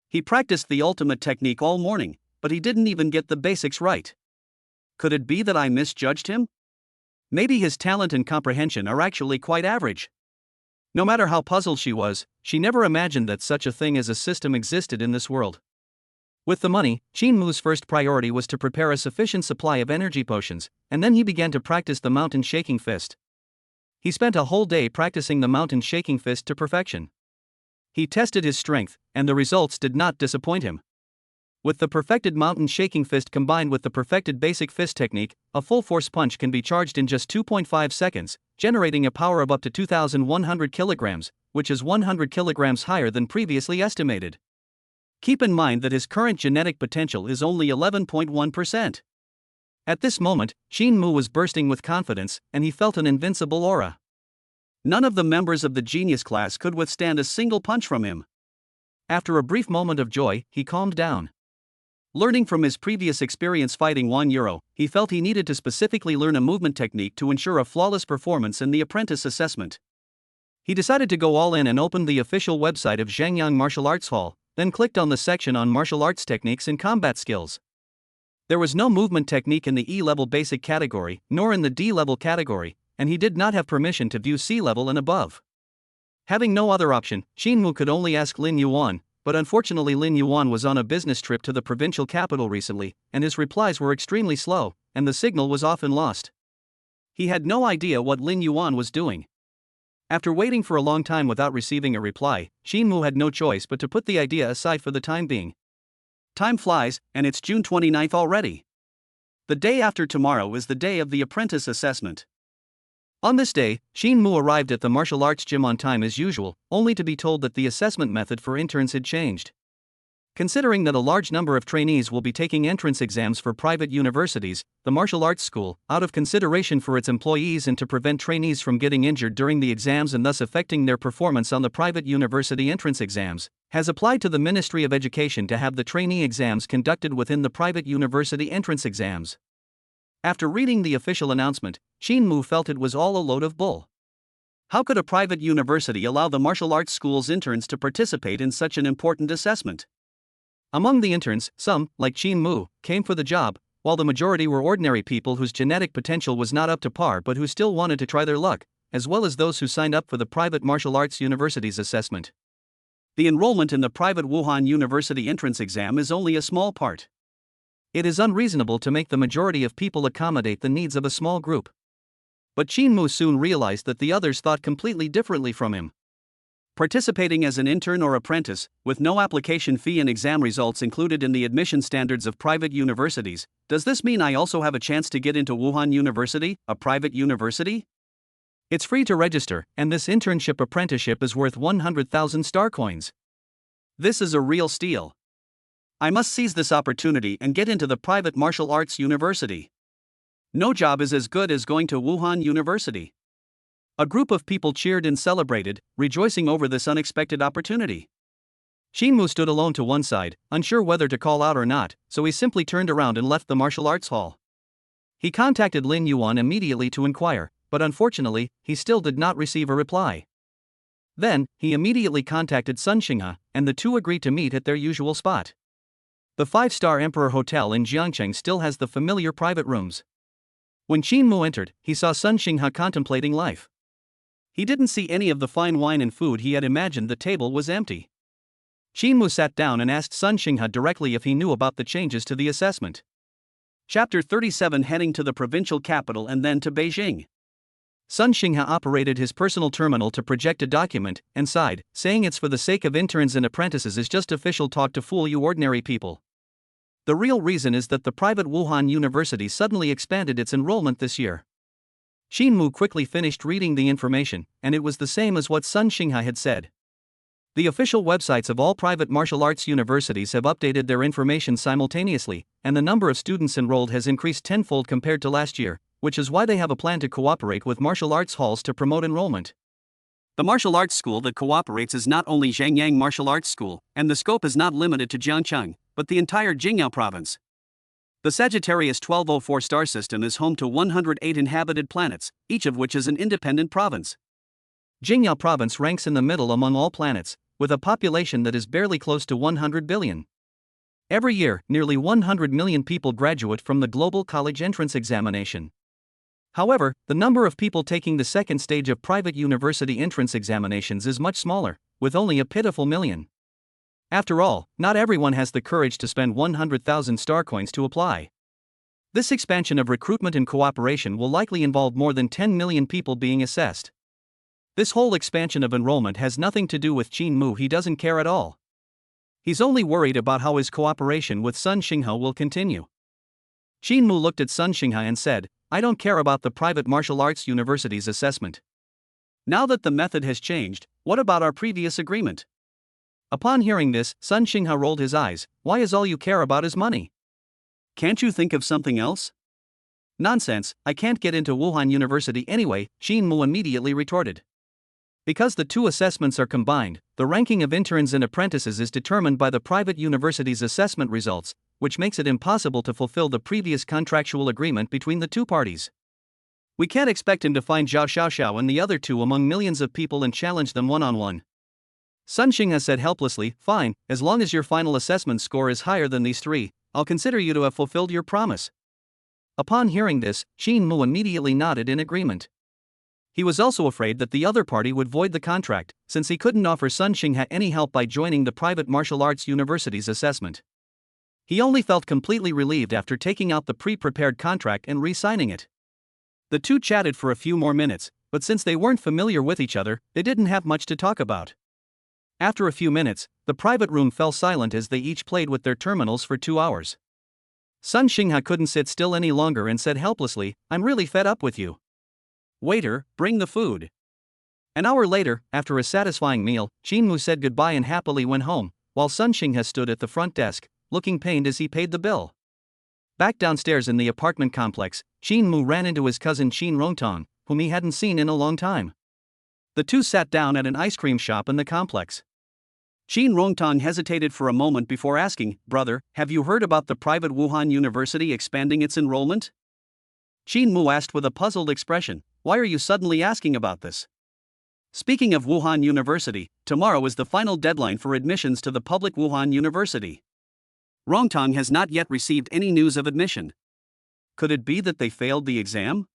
He practiced the ultimate technique all morning, but he didn't even get the basics right. Could it be that I misjudged him? Maybe his talent and comprehension are actually quite average. No matter how puzzled she was, she never imagined that such a thing as a system existed in this world. With the money, Qin Mu's first priority was to prepare a sufficient supply of energy potions, and then he began to practice the mountain shaking fist. He spent a whole day practicing the mountain shaking fist to perfection. He tested his strength, and the results did not disappoint him. With the perfected mountain shaking fist combined with the perfected basic fist technique, a full force punch can be charged in just 2.5 seconds, generating a power of up to 2,100 kilograms, which is 100 kilograms higher than previously estimated. Keep in mind that his current genetic potential is only 11.1%. At this moment, Qin Mu was bursting with confidence, and he felt an invincible aura. None of the members of the genius class could withstand a single punch from him. After a brief moment of joy, he calmed down. Learning from his previous experience fighting Wang Yuro, he felt he needed to specifically learn a movement technique to ensure a flawless performance in the apprentice assessment. He decided to go all in and opened the official website of Zhengyang Martial Arts Hall, then clicked on the section on martial arts techniques and combat skills. There was no movement technique in the E-level basic category, nor in the D-level category, and he did not have permission to view C-level and above. Having no other option, Qin Mu could only ask Lin Yuan, but unfortunately Lin Yuan was on a business trip to the provincial capital recently, and his replies were extremely slow, and the signal was often lost. He had no idea what Lin Yuan was doing. After waiting for a long time without receiving a reply, Qin Mu had no choice but to put the idea aside for the time being. Time flies, and it's June 29th already. The day after tomorrow is the day of the apprentice assessment. On this day, Qin Mu arrived at the martial arts gym on time as usual, only to be told that the assessment method for interns had changed. Considering that a large number of trainees will be taking entrance exams for private universities, the martial arts school, out of consideration for its employees and to prevent trainees from getting injured during the exams and thus affecting their performance on the private university entrance exams, has applied to the Ministry of Education to have the trainee exams conducted within the private university entrance exams. After reading the official announcement, Qin Mu felt it was all a load of bull. How could a private university allow the martial arts school's interns to participate in such an important assessment? Among the interns, some, like Qin Mu, came for the job, while the majority were ordinary people whose genetic potential was not up to par but who still wanted to try their luck, as well as those who signed up for the private martial arts university's assessment. The enrollment in the private Wuhan University entrance exam is only a small part. It is unreasonable to make the majority of people accommodate the needs of a small group. But Qin Mu soon realized that the others thought completely differently from him. Participating as an intern or apprentice, with no application fee and exam results included in the admission standards of private universities, does this mean I also have a chance to get into Wuhan University, a private university? It's free to register, and this internship apprenticeship is worth 100,000 star coins. This is a real steal. I must seize this opportunity and get into the private martial arts university. No job is as good as going to Wuhan University. A group of people cheered and celebrated, rejoicing over this unexpected opportunity. Shinmu stood alone to one side, unsure whether to call out or not, so he simply turned around and left the martial arts hall. He contacted Lin Yuan immediately to inquire, but unfortunately, he still did not receive a reply. Then, he immediately contacted Sun Xinghe, and the two agreed to meet at their usual spot. The 5-star Emperor Hotel in Jiangcheng still has the familiar private rooms. When Shinmu entered, he saw Sun Xinghe contemplating life. He didn't see any of the fine wine and food he had imagined. The table was empty. Shinmu sat down and asked Sun Xinghe directly if he knew about the changes to the assessment. Chapter 37. Heading to the provincial capital and then to Beijing. Sun Xinghe operated his personal terminal to project a document, and sighed, saying it's for the sake of interns and apprentices is just official talk to fool you ordinary people. The real reason is that the private Wuhan University suddenly expanded its enrollment this year. Shinmu quickly finished reading the information, and it was the same as what Sun Xinghe had said. The official websites of all private martial arts universities have updated their information simultaneously, and the number of students enrolled has increased tenfold compared to last year, which is why they have a plan to cooperate with martial arts halls to promote enrollment. The martial arts school that cooperates is not only Zhangyang Martial Arts School, and the scope is not limited to Jiangcheng, but the entire Jing'ao province. The Sagittarius 1204 star system is home to 108 inhabited planets, each of which is an independent province. Jing'ao province ranks in the middle among all planets, with a population that is barely close to 100 billion. Every year, nearly 100 million people graduate from the global college entrance examination. However, the number of people taking the second stage of private university entrance examinations is much smaller, with only a pitiful million. After all, not everyone has the courage to spend 100,000 star coins to apply. This expansion of recruitment and cooperation will likely involve more than 10 million people being assessed. This whole expansion of enrollment has nothing to do with Shinmu. He doesn't care at all. He's only worried about how his cooperation with Sun Xinghe will continue. Shinmu looked at Sun Xinghe and said, I don't care about the private martial arts university's assessment. Now that the method has changed, what about our previous agreement? Upon hearing this, Sun Xinghe rolled his eyes. Why is all you care about is money? Can't you think of something else? Nonsense, I can't get into Wuhan University anyway, Shinmu immediately retorted. Because the two assessments are combined, the ranking of interns and apprentices is determined by the private university's assessment results, which makes it impossible to fulfill the previous contractual agreement between the two parties. We can't expect him to find Zhao Xiaoxiao and the other two among millions of people and challenge them one-on-one. Sun Xinghe said helplessly, fine, as long as your final assessment score is higher than these three, I'll consider you to have fulfilled your promise. Upon hearing this, Shinmu immediately nodded in agreement. He was also afraid that the other party would void the contract, since he couldn't offer Sun Xinghe any help by joining the private martial arts university's assessment. He only felt completely relieved after taking out the pre-prepared contract and re-signing it. The two chatted for a few more minutes, but since they weren't familiar with each other, they didn't have much to talk about. After a few minutes, the private room fell silent as they each played with their terminals for 2 hours. Sun Xinghe couldn't sit still any longer and said helplessly, I'm really fed up with you. Waiter, bring the food. An hour later, after a satisfying meal, Shinmu said goodbye and happily went home, while Sun Xinghe stood at the front desk, looking pained as he paid the bill. Back downstairs in the apartment complex, Shinmu ran into his cousin Qin Rongtong, whom he hadn't seen in a long time. The two sat down at an ice cream shop in the complex. Qin Rongtong hesitated for a moment before asking, Brother, have you heard about the private Wuhan University expanding its enrollment? Shinmu asked with a puzzled expression, why are you suddenly asking about this? Speaking of Wuhan University, tomorrow is the final deadline for admissions to the public Wuhan University. Rongtong has not yet received any news of admission. Could it be that they failed the exam?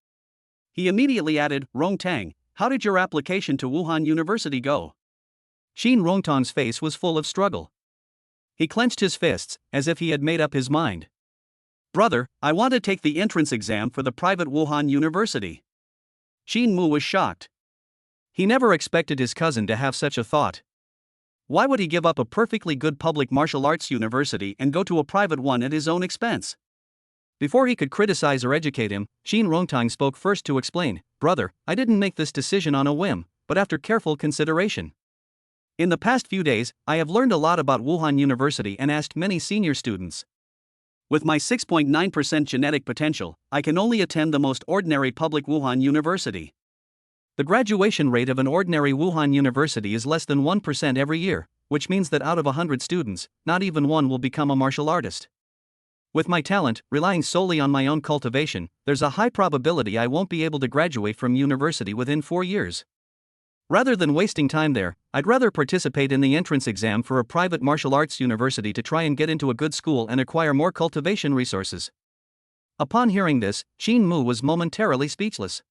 He immediately added, Rongtang, how did your application to Wuhan University go? Qin Rongtong's face was full of struggle. He clenched his fists, as if he had made up his mind. Brother, I want to take the entrance exam for the private Wuhan University. Shinmu was shocked. He never expected his cousin to have such a thought. Why would he give up a perfectly good public martial arts university and go to a private one at his own expense? Before he could criticize or educate him, Qin Rongtong spoke first to explain, Brother, I didn't make this decision on a whim, but after careful consideration. In the past few days, I have learned a lot about Wuhan University and asked many senior students. With my 6.9% genetic potential, I can only attend the most ordinary public Wuhan University. The graduation rate of an ordinary Wuhan University is less than 1% every year, which means that out of 100 students, not even one will become a martial artist. With my talent, relying solely on my own cultivation, there's a high probability I won't be able to graduate from university within 4 years. Rather than wasting time there, I'd rather participate in the entrance exam for a private martial arts university to try and get into a good school and acquire more cultivation resources. Upon hearing this, Qin Mu was momentarily speechless.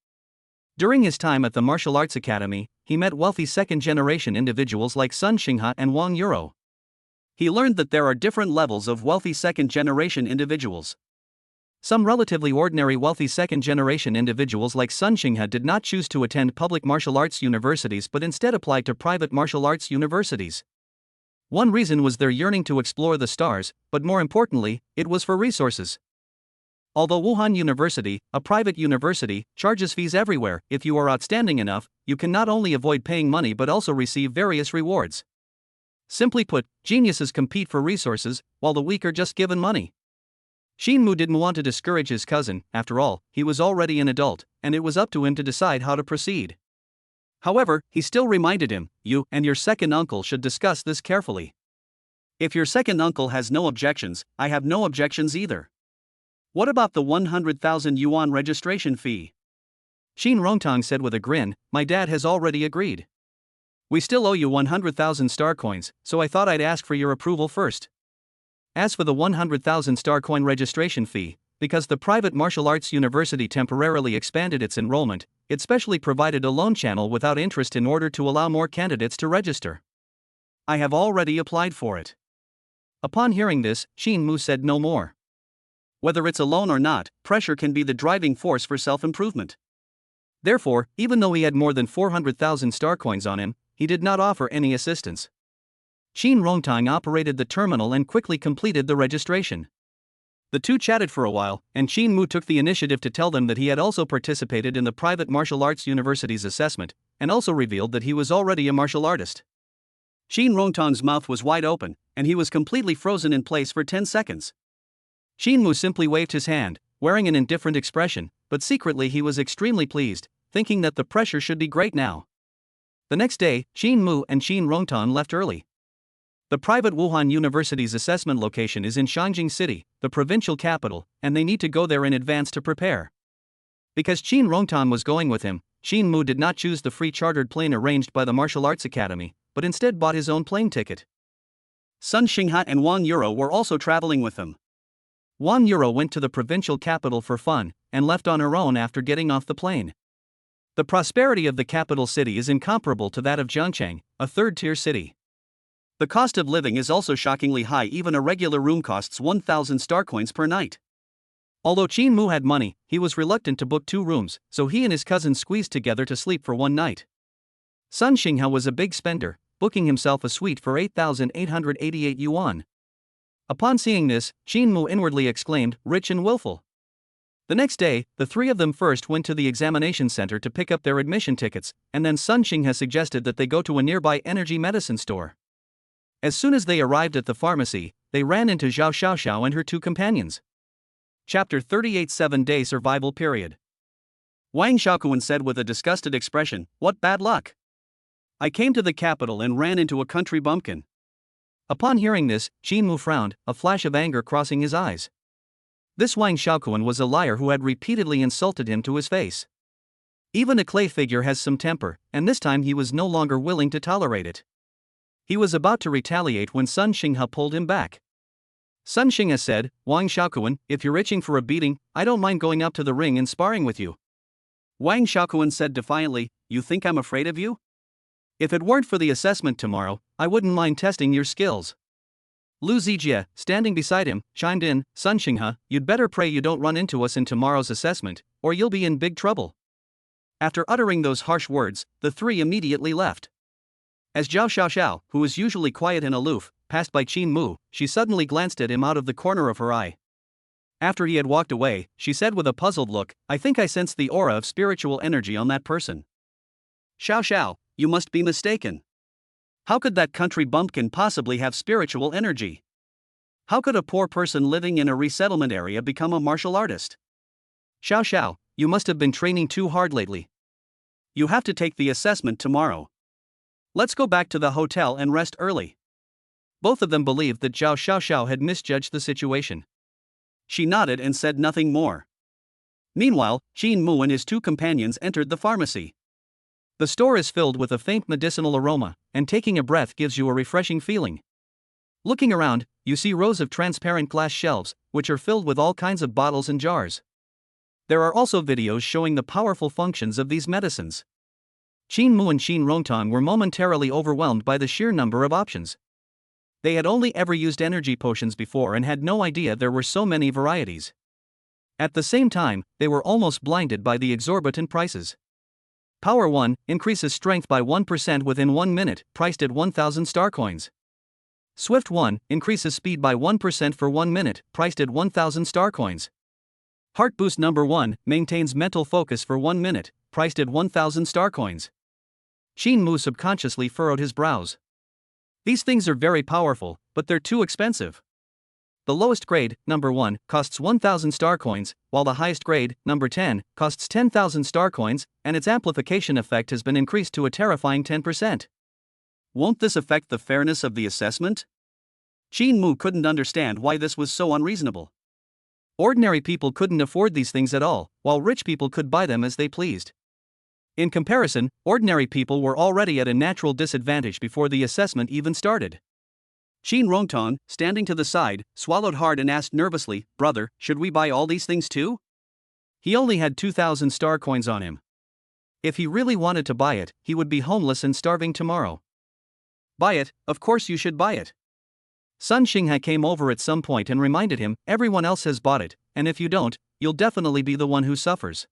During his time at the Martial Arts Academy, he met wealthy second-generation individuals like Sun Xinghe and Wang Yuro. He learned that there are different levels of wealthy second-generation individuals. Some relatively ordinary wealthy second-generation individuals like Sun Xinghe did not choose to attend public martial arts universities but instead applied to private martial arts universities. One reason was their yearning to explore the stars, but more importantly, it was for resources. Although Wuhan University, a private university, charges fees everywhere, if you are outstanding enough, you can not only avoid paying money but also receive various rewards. Simply put, geniuses compete for resources, while the weak are just given money. Qin Mu didn't want to discourage his cousin. After all, he was already an adult, and it was up to him to decide how to proceed. However, he still reminded him, you and your second uncle should discuss this carefully. If your second uncle has no objections, I have no objections either. What about the 100,000 yuan registration fee? Qin Rongtang said with a grin, my dad has already agreed. We still owe you 100,000 star coins, so I thought I'd ask for your approval first. As for the 100,000 star coin registration fee, because the private martial arts university temporarily expanded its enrollment, it specially provided a loan channel without interest in order to allow more candidates to register. I have already applied for it. Upon hearing this, Qin Mu said no more. Whether it's a loan or not, pressure can be the driving force for self-improvement. Therefore, even though he had more than 400,000 star coins on him, he did not offer any assistance. Qin Rongtang operated the terminal and quickly completed the registration. The two chatted for a while, and Qin Mu took the initiative to tell them that he had also participated in the private martial arts university's assessment, and also revealed that he was already a martial artist. Qin Rongtang's mouth was wide open, and he was completely frozen in place for 10 seconds. Qin Mu simply waved his hand, wearing an indifferent expression, but secretly he was extremely pleased, thinking that the pressure should be great now. The next day, Qin Mu and Qin Rongtang left early. The private Wuhan University's assessment location is in Shangjing City, the provincial capital, and they need to go there in advance to prepare. Because Qin Rongtang was going with him, Qin Mu did not choose the free chartered plane arranged by the Martial Arts Academy, but instead bought his own plane ticket. Sun Xinghe and Wang Yuro were also traveling with him. Wang Yuro went to the provincial capital for fun, and left on her own after getting off the plane. The prosperity of the capital city is incomparable to that of Jiangchang, a third-tier city. The cost of living is also shockingly high. Even a regular room costs 1,000 star coins per night. Although Qin Mu had money, he was reluctant to book 2 rooms, so he and his cousin squeezed together to sleep for one night. Sun Xinghe was a big spender, booking himself a suite for 8,888 yuan. Upon seeing this, Qin Mu inwardly exclaimed, rich and willful. The next day, the three of them first went to the examination center to pick up their admission tickets, and then Sun Xinghe suggested that they go to a nearby energy medicine store. As soon as they arrived at the pharmacy, they ran into Zhao Xiaoxiao and her 2 companions. Chapter 38 7-Day Survival Period. Wang Xiaoquan said with a disgusted expression, what bad luck! I came to the capital and ran into a country bumpkin. Upon hearing this, Qin Mu frowned, a flash of anger crossing his eyes. This Wang Xiaoquan was a liar who had repeatedly insulted him to his face. Even a clay figure has some temper, and this time he was no longer willing to tolerate it. He was about to retaliate when Sun Xinghe pulled him back. Sun Xinghe said, Wang Xiaoquan, if you're itching for a beating, I don't mind going up to the ring and sparring with you. Wang Xiaoquan said defiantly, you think I'm afraid of you? If it weren't for the assessment tomorrow, I wouldn't mind testing your skills. Lu Zijie, standing beside him, chimed in, Sun Xinghe, you'd better pray you don't run into us in tomorrow's assessment, or you'll be in big trouble. After uttering those harsh words, the three immediately left. As Zhao Xiaoxiao, who was usually quiet and aloof, passed by Qin Mu, she suddenly glanced at him out of the corner of her eye. After he had walked away, she said with a puzzled look, I think I sense the aura of spiritual energy on that person. Xiaoxiao, you must be mistaken. How could that country bumpkin possibly have spiritual energy? How could a poor person living in a resettlement area become a martial artist? Xiao Xiao, you must have been training too hard lately. You have to take the assessment tomorrow. Let's go back to the hotel and rest early. Both of them believed that Zhao Xiaoxiao had misjudged the situation. She nodded and said nothing more. Meanwhile, Qin Mu and his two companions entered the pharmacy. The store is filled with a faint medicinal aroma, and taking a breath gives you a refreshing feeling. Looking around, you see rows of transparent glass shelves, which are filled with all kinds of bottles and jars. There are also videos showing the powerful functions of these medicines. Qin Mu and Qin Rongtong were momentarily overwhelmed by the sheer number of options. They had only ever used energy potions before and had no idea there were so many varieties. At the same time, they were almost blinded by the exorbitant prices. Power 1 increases strength by 1% within 1 minute, priced at 1,000 star coins. Swift 1 increases speed by 1% for 1 minute, priced at 1,000 star coins. Heart Boost number 1 maintains mental focus for 1 minute, priced at 1,000 star coins. Qin Mu subconsciously furrowed his brows. These things are very powerful, but they're too expensive. The lowest grade, number 1, costs 1,000 star coins, while the highest grade, number 10, costs 10,000 star coins, and its amplification effect has been increased to a terrifying 10%. Won't this affect the fairness of the assessment? Qin Mu couldn't understand why this was so unreasonable. Ordinary people couldn't afford these things at all, while rich people could buy them as they pleased. In comparison, ordinary people were already at a natural disadvantage before the assessment even started. Qin Rongtong, standing to the side, swallowed hard and asked nervously, "Brother, should we buy all these things too?" He only had 2,000 star coins on him. If he really wanted to buy it, he would be homeless and starving tomorrow. Buy it, of course you should buy it. Sun Xinghe came over at some point and reminded him, everyone else has bought it, and if you don't, you'll definitely be the one who suffers.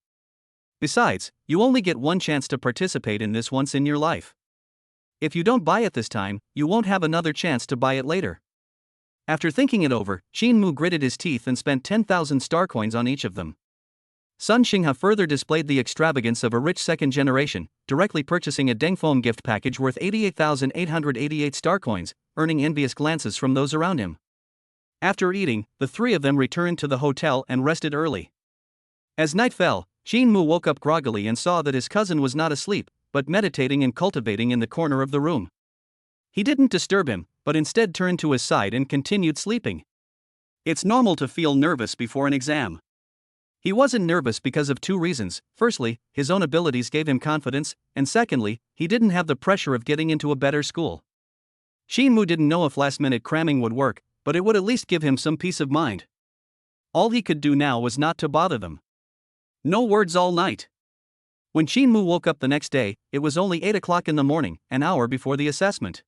Besides, you only get one chance to participate in this once in your life. If you don't buy it this time, you won't have another chance to buy it later. After thinking it over, Qin Mu gritted his teeth and spent 10,000 star coins on each of them. Sun Xinghe further displayed the extravagance of a rich second generation, directly purchasing a Dengfeng gift package worth 88,888 star coins, earning envious glances from those around him. After eating, the three of them returned to the hotel and rested early. As night fell, Qin Mu woke up groggily and saw that his cousin was not asleep, but meditating and cultivating in the corner of the room. He didn't disturb him, but instead turned to his side and continued sleeping. It's normal to feel nervous before an exam. He wasn't nervous because of two reasons. Firstly, his own abilities gave him confidence, and secondly, he didn't have the pressure of getting into a better school. Qin Mu didn't know if last-minute cramming would work, but it would at least give him some peace of mind. All he could do now was not to bother them. No words all night. When Qin Mu woke up the next day, it was only 8 o'clock in the morning, an hour before the assessment.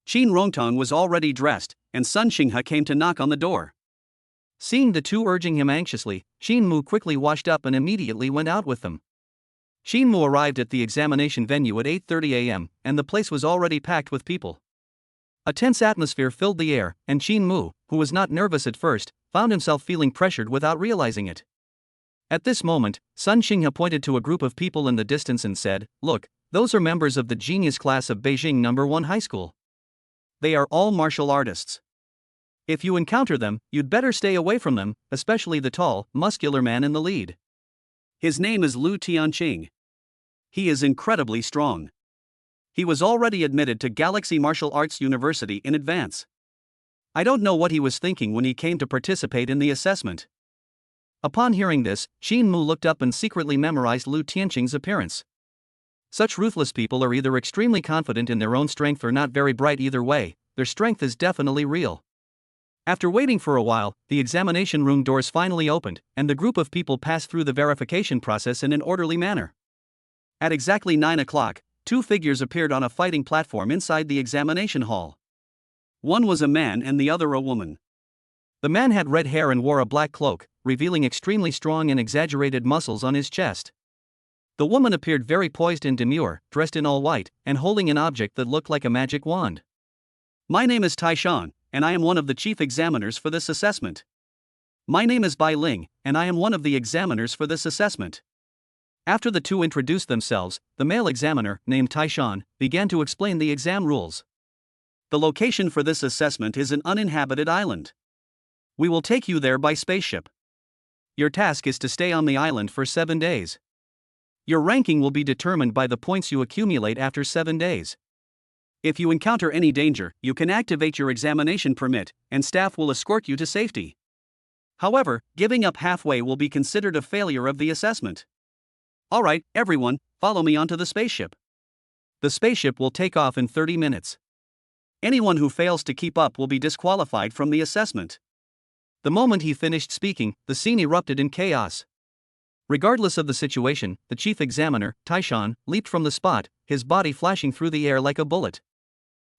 Qin Rongtong was already dressed, and Sun Xinghe came to knock on the door. Seeing the two urging him anxiously, Qin Mu quickly washed up and immediately went out with them. Qin Mu arrived at the examination venue at 8:30 a.m., and the place was already packed with people. A tense atmosphere filled the air, and Qin Mu, who was not nervous at first, found himself feeling pressured without realizing it. At this moment, Sun Xinghe pointed to a group of people in the distance and said, "Look, those are members of the genius class of Beijing No. 1 High School. They are all martial artists. If you encounter them, you'd better stay away from them, especially the tall, muscular man in the lead. His name is Lu Tianqing. He is incredibly strong. He was already admitted to Galaxy Martial Arts University in advance. I don't know what he was thinking when he came to participate in the assessment." Upon hearing this, Qin Mu looked up and secretly memorized Lu Tianqing's appearance. Such ruthless people are either extremely confident in their own strength or not very bright. Either way, their strength is definitely real. After waiting for a while, the examination room doors finally opened, and the group of people passed through the verification process in an orderly manner. At exactly 9 o'clock, two figures appeared on a fighting platform inside the examination hall. One was a man and the other a woman. The man had red hair and wore a black cloak, revealing extremely strong and exaggerated muscles on his chest. The woman appeared very poised and demure, dressed in all white, and holding an object that looked like a magic wand. "My name is Tai Shan, and I am one of the chief examiners for this assessment." "My name is Bai Ling, and I am one of the examiners for this assessment." After the two introduced themselves, the male examiner, named Taishan, began to explain the exam rules. The location for this assessment is an uninhabited island. We will take you there by spaceship. Your task is to stay on the island for 7 days. Your ranking will be determined by the points you accumulate after 7 days. If you encounter any danger, you can activate your examination permit, and staff will escort you to safety. However, giving up halfway will be considered a failure of the assessment. Alright, everyone, follow me onto the spaceship. The spaceship will take off in 30 minutes. Anyone who fails to keep up will be disqualified from the assessment. The moment he finished speaking, the scene erupted in chaos. Regardless of the situation, the chief examiner, Taishan, leaped from the spot, his body flashing through the air like a bullet.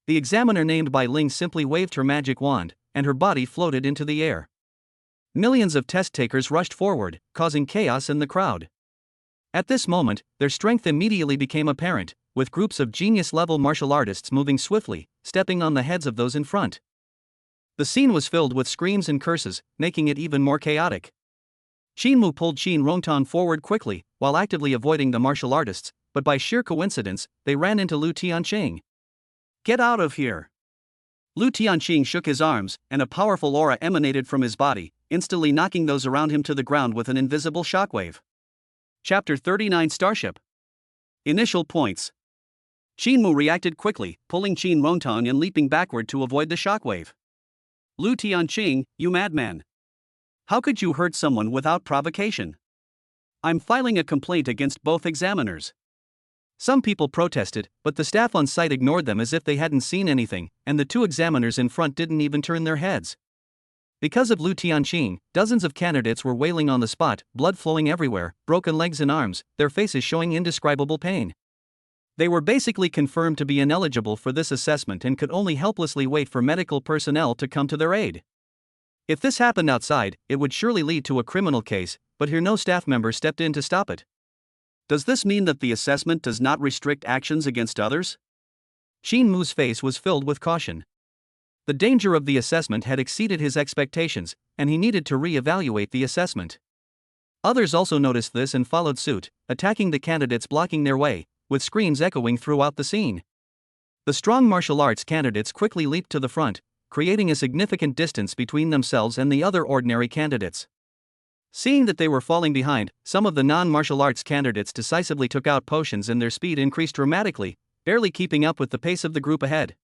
The examiner named Bai Ling simply waved her magic wand, and her body floated into the air. Millions of test takers rushed forward, causing chaos in the crowd. At this moment, their strength immediately became apparent, with groups of genius-level martial artists moving swiftly, stepping on the heads of those in front. The scene was filled with screams and curses, making it even more chaotic. Qin pulled Qin Rongtan forward quickly, while actively avoiding the martial artists, but by sheer coincidence, they ran into Lu Tianqing. Get out of here! Lu Tianqing shook his arms, and a powerful aura emanated from his body, instantly knocking those around him to the ground with an invisible shockwave. Chapter 39 Starship. Initial points. Qin reacted quickly, pulling Qin Rongtan and leaping backward to avoid the shockwave. Lu Tianqing, you madman! How could you hurt someone without provocation? I'm filing a complaint against both examiners. Some people protested, but the staff on site ignored them as if they hadn't seen anything, and the two examiners in front didn't even turn their heads. Because of Lu Tianqing, dozens of candidates were wailing on the spot, blood flowing everywhere, broken legs and arms, their faces showing indescribable pain. They were basically confirmed to be ineligible for this assessment and could only helplessly wait for medical personnel to come to their aid. If this happened outside, it would surely lead to a criminal case, but here no staff member stepped in to stop it. Does this mean that the assessment does not restrict actions against others? Qin Mu's face was filled with caution. The danger of the assessment had exceeded his expectations, and he needed to re-evaluate the assessment. Others also noticed this and followed suit, attacking the candidates blocking their way, with screams echoing throughout the scene. The strong martial arts candidates quickly leaped to the front, creating a significant distance between themselves and the other ordinary candidates. Seeing that they were falling behind, some of the non-martial arts candidates decisively took out potions and their speed increased dramatically, barely keeping up with the pace of the group ahead.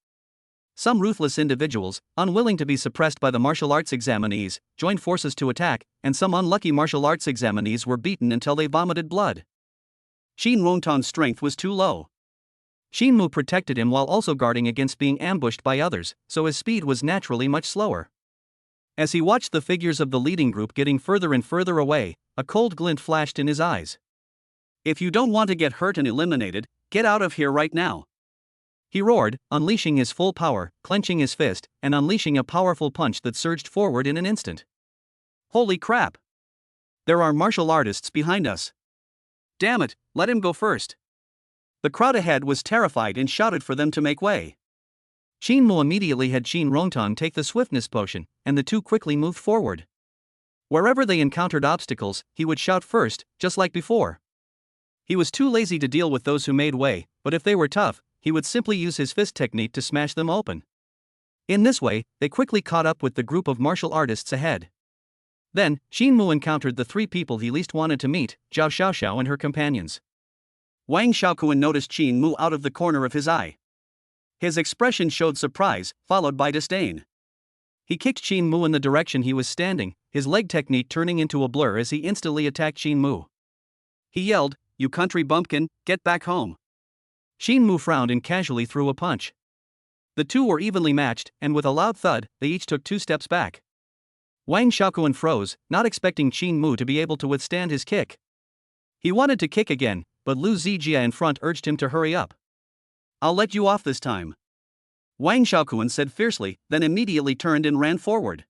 Some ruthless individuals, unwilling to be suppressed by the martial arts examinees, joined forces to attack, and some unlucky martial arts examinees were beaten until they vomited blood. Qin Rongtan's strength was too low. Qin Mu protected him while also guarding against being ambushed by others, so his speed was naturally much slower. As he watched the figures of the leading group getting further and further away, a cold glint flashed in his eyes. If you don't want to get hurt and eliminated, get out of here right now! He roared, unleashing his full power, clenching his fist, and unleashing a powerful punch that surged forward in an instant. Holy crap! There are martial artists behind us. Damn it, let him go first. The crowd ahead was terrified and shouted for them to make way. Qin Mu immediately had Qin Rongtan take the swiftness potion, and the two quickly moved forward. Wherever they encountered obstacles, he would shout first, just like before. He was too lazy to deal with those who made way, but if they were tough, he would simply use his fist technique to smash them open. In this way, they quickly caught up with the group of martial artists ahead. Then, Qin Mu encountered the three people he least wanted to meet, Zhao Xiaoxiao and her companions. Wang Xiaoquan noticed Qin Mu out of the corner of his eye. His expression showed surprise, followed by disdain. He kicked Qin Mu in the direction he was standing, his leg technique turning into a blur as he instantly attacked Qin Mu. He yelled, "You country bumpkin, get back home!" Qin Mu frowned and casually threw a punch. The two were evenly matched, and with a loud thud, they each took 2 steps back. Wang Xiaoquan froze, not expecting Qin Mu to be able to withstand his kick. He wanted to kick again, but Lu Zijia in front urged him to hurry up. "I'll let you off this time," Wang Xiaoquan said fiercely, then immediately turned and ran forward.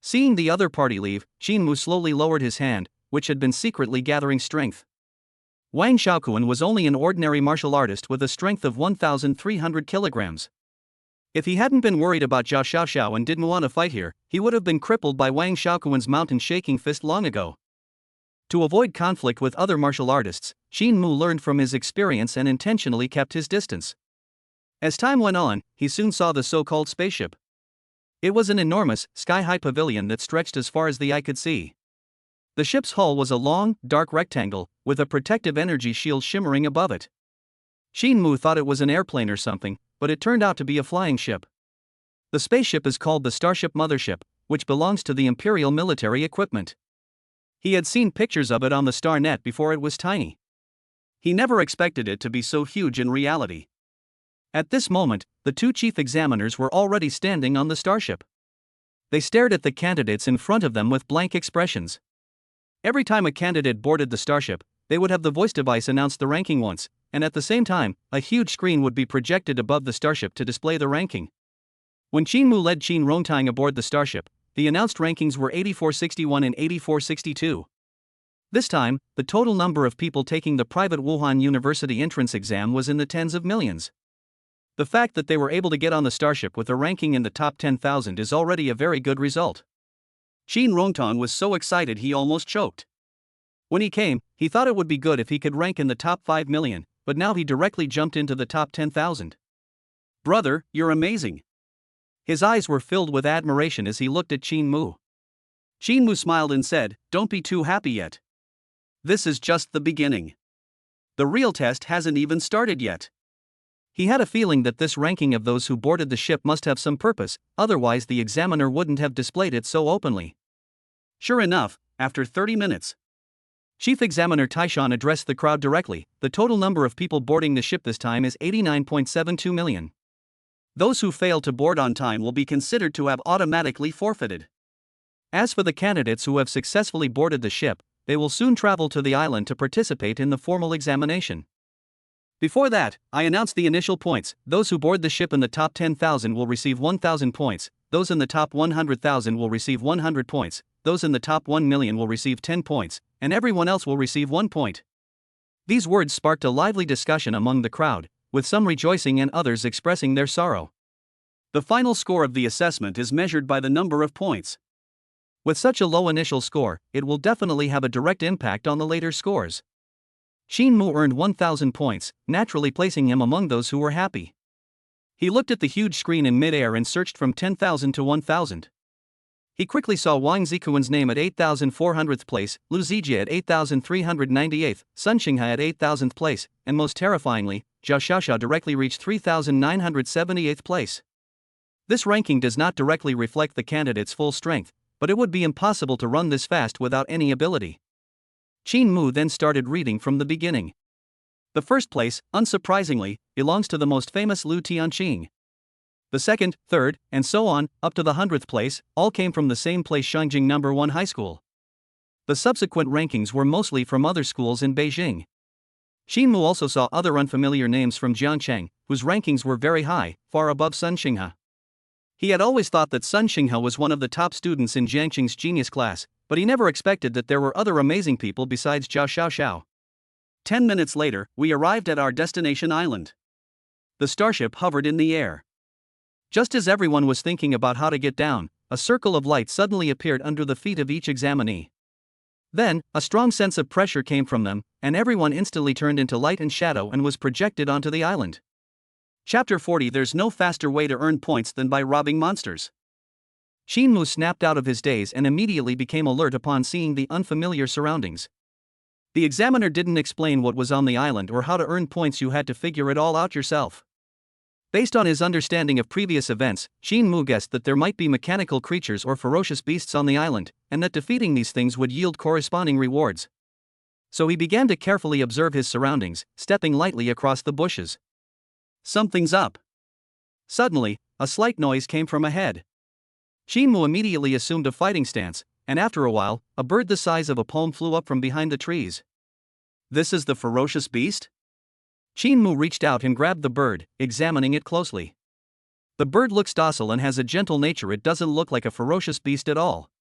Seeing the other party leave, Qin Mu slowly lowered his hand, which had been secretly gathering strength. Wang Xiaoquan was only an ordinary martial artist with a strength of 1,300 kilograms. If he hadn't been worried about Zhao Xiaoxiao and didn't want to fight here, he would have been crippled by Wang Xiaoquan's mountain-shaking fist long ago. To avoid conflict with other martial artists, Shin Mu learned from his experience and intentionally kept his distance. As time went on, he soon saw the so-called spaceship. It was an enormous, sky-high pavilion that stretched as far as the eye could see. The ship's hull was a long, dark rectangle, with a protective energy shield shimmering above it. Shin Mu thought it was an airplane or something, but it turned out to be a flying ship. The spaceship is called the Starship Mothership, which belongs to the Imperial military equipment. He had seen pictures of it on the star net before it was tiny. He never expected it to be so huge in reality. At this moment, the two chief examiners were already standing on the starship. They stared at the candidates in front of them with blank expressions. Every time a candidate boarded the starship, they would have the voice device announce the ranking once, and at the same time, a huge screen would be projected above the starship to display the ranking. When Shin Mu led Qin Rongtang aboard the starship, the announced rankings were 8461 and 8462. This time, the total number of people taking the private Wuhan University entrance exam was in the tens of millions. The fact that they were able to get on the starship with a ranking in the top 10,000 is already a very good result. Qin Rongtang was so excited he almost choked. When he came, he thought it would be good if he could rank in the top 5 million, but now he directly jumped into the top 10,000. Brother, you're amazing. His eyes were filled with admiration as he looked at Qin Mu. Qin Mu smiled and said, "Don't be too happy yet. This is just the beginning. The real test hasn't even started yet." He had a feeling that this ranking of those who boarded the ship must have some purpose, otherwise the examiner wouldn't have displayed it so openly. Sure enough, after 30 minutes, Chief Examiner Taishan addressed the crowd directly. The total number of people boarding the ship this time is 89.72 million. Those who fail to board on time will be considered to have automatically forfeited. As for the candidates who have successfully boarded the ship, they will soon travel to the island to participate in the formal examination. Before that, I announced the initial points. Those who board the ship in the top 10,000 will receive 1,000 points, those in the top 100,000 will receive 100 points, those in the top 1 million will receive 10 points, and everyone else will receive 1 point. These words sparked a lively discussion among the crowd, with some rejoicing and others expressing their sorrow. The final score of the assessment is measured by the number of points. With such a low initial score, it will definitely have a direct impact on the later scores. Shin Mu earned 1,000 points, naturally placing him among those who were happy. He looked at the huge screen in mid-air and searched from 10,000 to 1,000. He quickly saw Wang Zikuan's name at 8,400th place, Lu Zijie at 8,398th, Sun Xinghai at 8,000th place, and most terrifyingly, Zhao Xiaoxiao directly reached 3,978th place. This ranking does not directly reflect the candidate's full strength, but it would be impossible to run this fast without any ability. Qin Mu then started reading from the beginning. The first place, unsurprisingly, belongs to the most famous Lu Tianqing. The second, third, and so on, up to the 100th place, all came from the same place, Shangjing No. 1 High School. The subsequent rankings were mostly from other schools in Beijing. Qin Mu also saw other unfamiliar names from Jiangcheng, whose rankings were very high, far above Sun Xinghai. He had always thought that Sun Xinghai was one of the top students in Jiangcheng's genius class, but he never expected that there were other amazing people besides Zhao Xiaoxiao. 10 minutes later, we arrived at our destination island. The starship hovered in the air. Just as everyone was thinking about how to get down, a circle of light suddenly appeared under the feet of each examinee. Then, a strong sense of pressure came from them, and everyone instantly turned into light and shadow and was projected onto the island. Chapter 40. There's no faster way to earn points than by robbing monsters. Qin Mu snapped out of his daze and immediately became alert upon seeing the unfamiliar surroundings. The examiner didn't explain what was on the island or how to earn points, you had to figure it all out yourself. Based on his understanding of previous events, Qin Mu guessed that there might be mechanical creatures or ferocious beasts on the island, and that defeating these things would yield corresponding rewards. So he began to carefully observe his surroundings, stepping lightly across the bushes. Something's up. Suddenly, a slight noise came from ahead. Qin Mu immediately assumed a fighting stance, and after a while, a bird the size of a palm flew up from behind the trees. This is the ferocious beast? Qin Mu reached out and grabbed the bird, examining it closely. The bird looks docile and has a gentle nature. It doesn't look like a ferocious beast at all.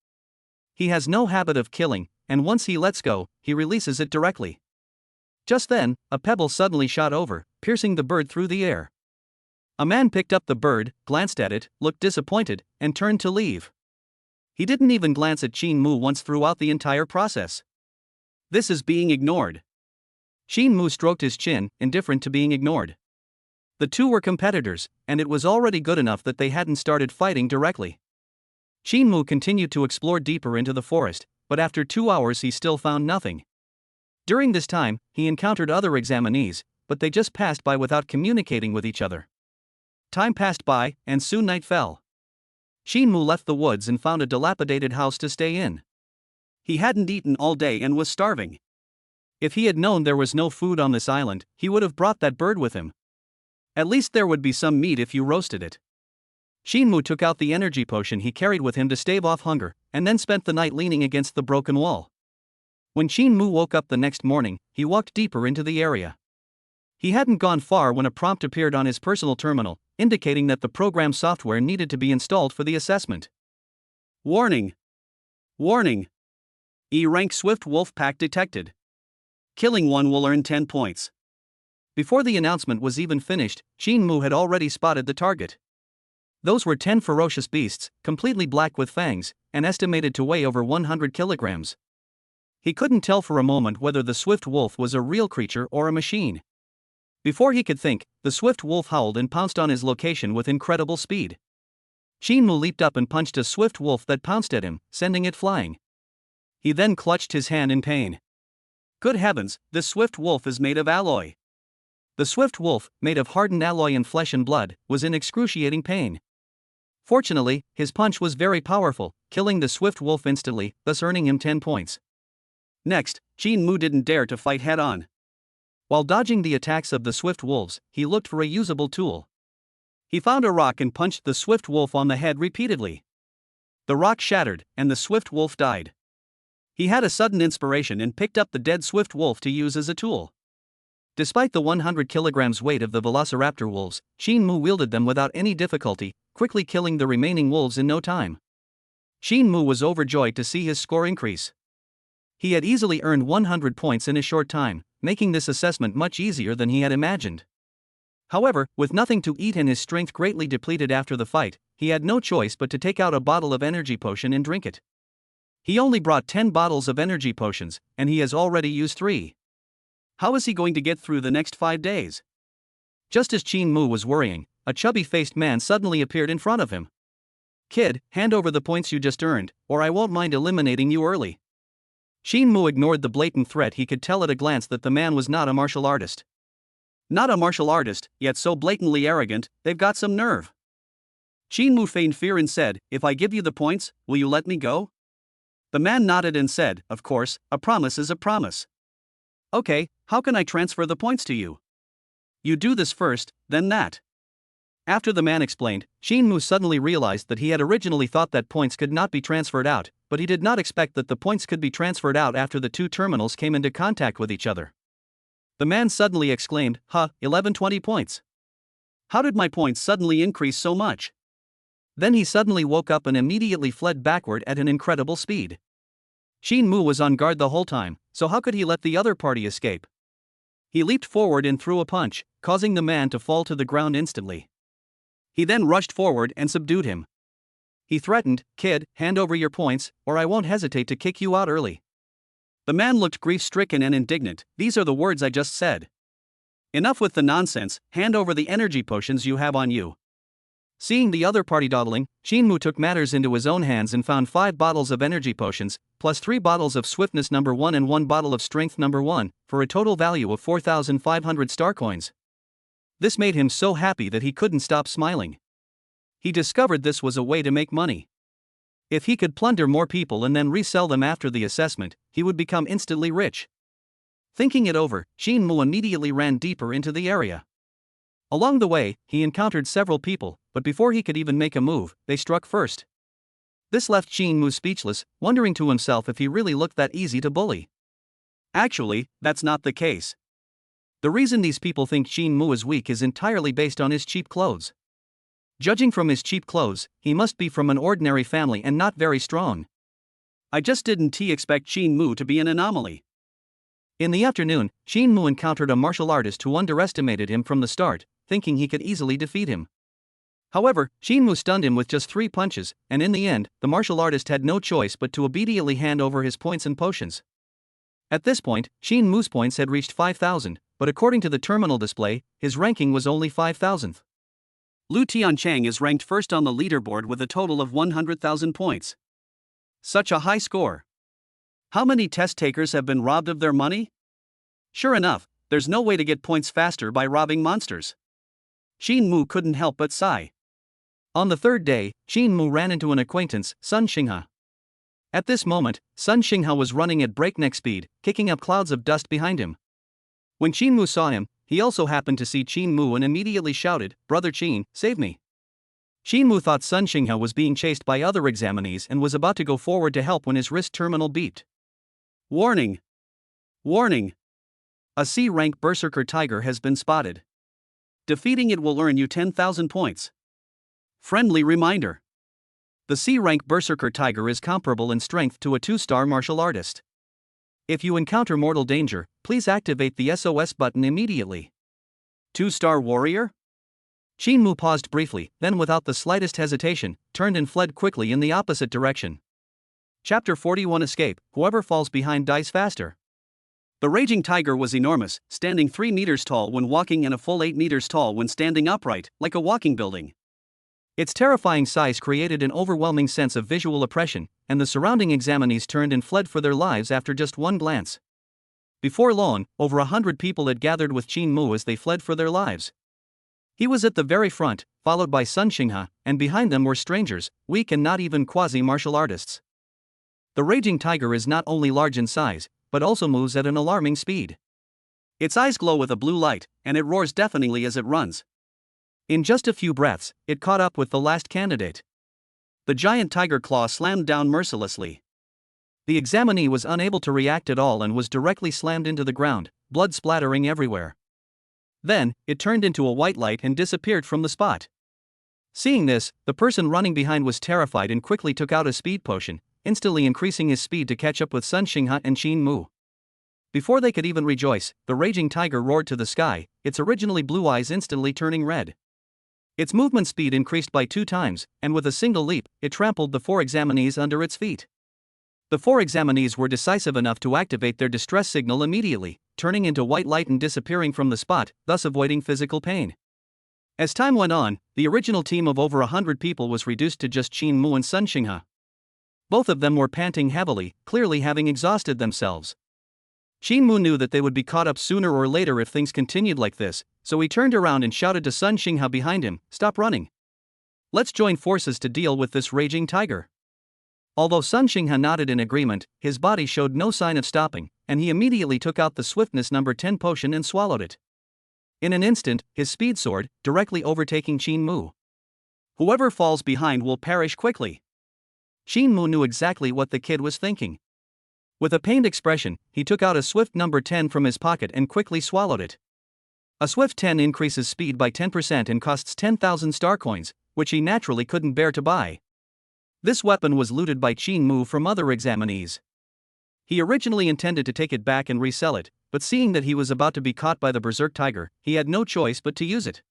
He has no habit of killing, and once he lets go, he releases it directly. Just then, a pebble suddenly shot over, piercing the bird through the air. A man picked up the bird, glanced at it, looked disappointed, and turned to leave. He didn't even glance at Qin Mu once throughout the entire process. This is being ignored. Shin Mu stroked his chin, indifferent to being ignored. The two were competitors, and it was already good enough that they hadn't started fighting directly. Shin Mu continued to explore deeper into the forest, but after 2 hours he still found nothing. During this time, he encountered other examinees, but they just passed by without communicating with each other. Time passed by, and soon night fell. Shin Mu left the woods and found a dilapidated house to stay in. He hadn't eaten all day and was starving. If he had known there was no food on this island, he would have brought that bird with him. At least there would be some meat if you roasted it. Shin Mu took out the energy potion he carried with him to stave off hunger, and then spent the night leaning against the broken wall. When Shin Mu woke up the next morning, he walked deeper into the area. He hadn't gone far when a prompt appeared on his personal terminal, indicating that the program software needed to be installed for the assessment. Warning! Warning! E-rank Swift Wolf Pack detected. Killing one will earn 10 points. Before the announcement was even finished, Shin Mu had already spotted the target. Those were 10 ferocious beasts, completely black with fangs, and estimated to weigh over 100 kilograms. He couldn't tell for a moment whether the swift wolf was a real creature or a machine. Before he could think, the swift wolf howled and pounced on his location with incredible speed. Shin Mu leaped up and punched a swift wolf that pounced at him, sending it flying. He then clutched his hand in pain. Good heavens, this swift wolf is made of alloy. The swift wolf, made of hardened alloy and flesh and blood, was in excruciating pain. Fortunately, his punch was very powerful, killing the swift wolf instantly, thus earning him 10 points. Next, Shin Mu didn't dare to fight head-on. While dodging the attacks of the swift wolves, he looked for a usable tool. He found a rock and punched the swift wolf on the head repeatedly. The rock shattered, and the swift wolf died. He had a sudden inspiration and picked up the dead swift wolf to use as a tool. Despite the 100 kilograms weight of the velociraptor wolves, Shin Mu wielded them without any difficulty, quickly killing the remaining wolves in no time. Shin Mu was overjoyed to see his score increase. He had easily earned 100 points in a short time, making this assessment much easier than he had imagined. However, with nothing to eat and his strength greatly depleted after the fight, he had no choice but to take out a bottle of energy potion and drink it. He only brought 10 bottles of energy potions, and he has already used 3. How is he going to get through the next 5 days? Just as Shin Mu was worrying, a chubby-faced man suddenly appeared in front of him. "Kid, hand over the points you just earned, or I won't mind eliminating you early." Shin Mu ignored the blatant threat. He could tell at a glance that the man was not a martial artist. Not a martial artist, yet so blatantly arrogant, they've got some nerve. Shin Mu feigned fear and said, "If I give you the points, will you let me go?" The man nodded and said, "Of course, a promise is a promise." "Okay, how can I transfer the points to you?" "You do this first, then that." After the man explained, Shin Mu suddenly realized that he had originally thought that points could not be transferred out, but he did not expect that the points could be transferred out after the two terminals came into contact with each other. The man suddenly exclaimed, 1120 points. How did my points suddenly increase so much?" Then he suddenly woke up and immediately fled backward at an incredible speed. Shin Mu was on guard the whole time, so how could he let the other party escape? He leaped forward and threw a punch, causing the man to fall to the ground instantly. He then rushed forward and subdued him. He threatened, "Kid, hand over your points, or I won't hesitate to kick you out early." The man looked grief-stricken and indignant. "These are the words I just said. Enough with the nonsense, hand over the energy potions you have on you." Seeing the other party dawdling, Shin Mu took matters into his own hands and found 5 bottles of energy potions, plus 3 bottles of swiftness number 1 and 1 bottle of strength number 1, for a total value of 4,500 star coins. This made him so happy that he couldn't stop smiling. He discovered this was a way to make money. If he could plunder more people and then resell them after the assessment, he would become instantly rich. Thinking it over, Shin Mu immediately ran deeper into the area. Along the way, he encountered several people, but before he could even make a move, they struck first. This left Shin Mu speechless, wondering to himself if he really looked that easy to bully. Actually, that's not the case. The reason these people think Shin Mu is weak is entirely based on his cheap clothes. Judging from his cheap clothes, he must be from an ordinary family and not very strong. I just didn't expect Shin Mu to be an anomaly. In the afternoon, Shin Mu encountered a martial artist who underestimated him from the start, thinking he could easily defeat him. However, Shin Mu stunned him with just 3 punches, and in the end, the martial artist had no choice but to obediently hand over his points and potions. At this point, Qin Mu's points had reached 5,000, but according to the terminal display, his ranking was only 5,000th. Lu Tianchang is ranked first on the leaderboard with a total of 100,000 points. Such a high score. How many test takers have been robbed of their money? Sure enough, there's no way to get points faster by robbing monsters. Qin Mu couldn't help but sigh. On the third day, Qin Mu ran into an acquaintance, Sun Xinghe. At this moment, Sun Xinghe was running at breakneck speed, kicking up clouds of dust behind him. When Qin Mu saw him, he also happened to see Qin Mu and immediately shouted, "Brother Qin, save me." Qin Mu thought Sun Xinghe was being chased by other examinees and was about to go forward to help when his wrist terminal beeped. Warning! Warning! A C-rank Berserker Tiger has been spotted. Defeating it will earn you 10,000 points. Friendly reminder. The C-rank Berserker Tiger is comparable in strength to a 2-star martial artist. If you encounter mortal danger, please activate the SOS button immediately. 2-star warrior? Qin Mu paused briefly, then without the slightest hesitation, turned and fled quickly in the opposite direction. Chapter 41 Escape, whoever falls behind dies faster. The raging tiger was enormous, standing 3 meters tall when walking and a full 8 meters tall when standing upright, like a walking building. Its terrifying size created an overwhelming sense of visual oppression, and the surrounding examinees turned and fled for their lives after just one glance. Before long, over 100 people had gathered with Qin Mu as they fled for their lives. He was at the very front, followed by Sun Xinghe, and behind them were strangers, weak and not even quasi-martial artists. The raging tiger is not only large in size, but also moves at an alarming speed. Its eyes glow with a blue light, and it roars deafeningly as it runs. In just a few breaths, it caught up with the last candidate. The giant tiger claw slammed down mercilessly. The examinee was unable to react at all and was directly slammed into the ground, blood splattering everywhere. Then, it turned into a white light and disappeared from the spot. Seeing this, the person running behind was terrified and quickly took out a speed potion, instantly increasing his speed to catch up with Sun Xinghe and Qin Mu. Before they could even rejoice, the raging tiger roared to the sky, its originally blue eyes instantly turning red. Its movement speed increased by 2 times, and with a single leap, it trampled the 4 examinees under its feet. The 4 examinees were decisive enough to activate their distress signal immediately, turning into white light and disappearing from the spot, thus avoiding physical pain. As time went on, the original team of over 100 people was reduced to just Qin Mu and Sun Xinghe. Both of them were panting heavily, clearly having exhausted themselves. Qin Mu knew that they would be caught up sooner or later if things continued like this, so he turned around and shouted to Sun Xinghe behind him, "Stop running. Let's join forces to deal with this raging tiger." Although Sun Xinghe nodded in agreement, his body showed no sign of stopping, and he immediately took out the Swiftness number 10 potion and swallowed it. In an instant, his speed soared, directly overtaking Qin Mu. Whoever falls behind will perish quickly. Qin Mu knew exactly what the kid was thinking. With a pained expression, he took out a Swift number 10 from his pocket and quickly swallowed it. A Swift 10 increases speed by 10% and costs 10,000 star coins, which he naturally couldn't bear to buy. This weapon was looted by Qin Mu from other examinees. He originally intended to take it back and resell it, but seeing that he was about to be caught by the Berserk Tiger, he had no choice but to use it.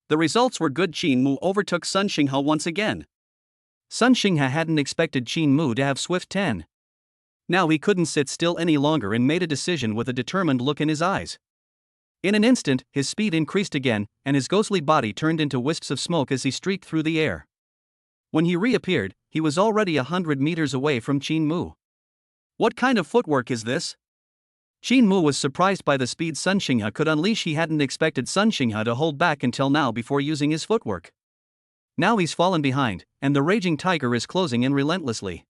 The results were good. Qin Mu overtook Sun Xinghe once again. Sun Xinghe hadn't expected Qin Mu to have Swift 10. Now he couldn't sit still any longer and made a decision with a determined look in his eyes. In an instant, his speed increased again, and his ghostly body turned into wisps of smoke as he streaked through the air. When he reappeared, he was already 100 meters away from Qin Mu. What kind of footwork is this? Qin Mu was surprised by the speed Sun Xinghe could unleash. He hadn't expected Sun Xinghe to hold back until now before using his footwork. Now he's fallen behind, and the raging tiger is closing in relentlessly.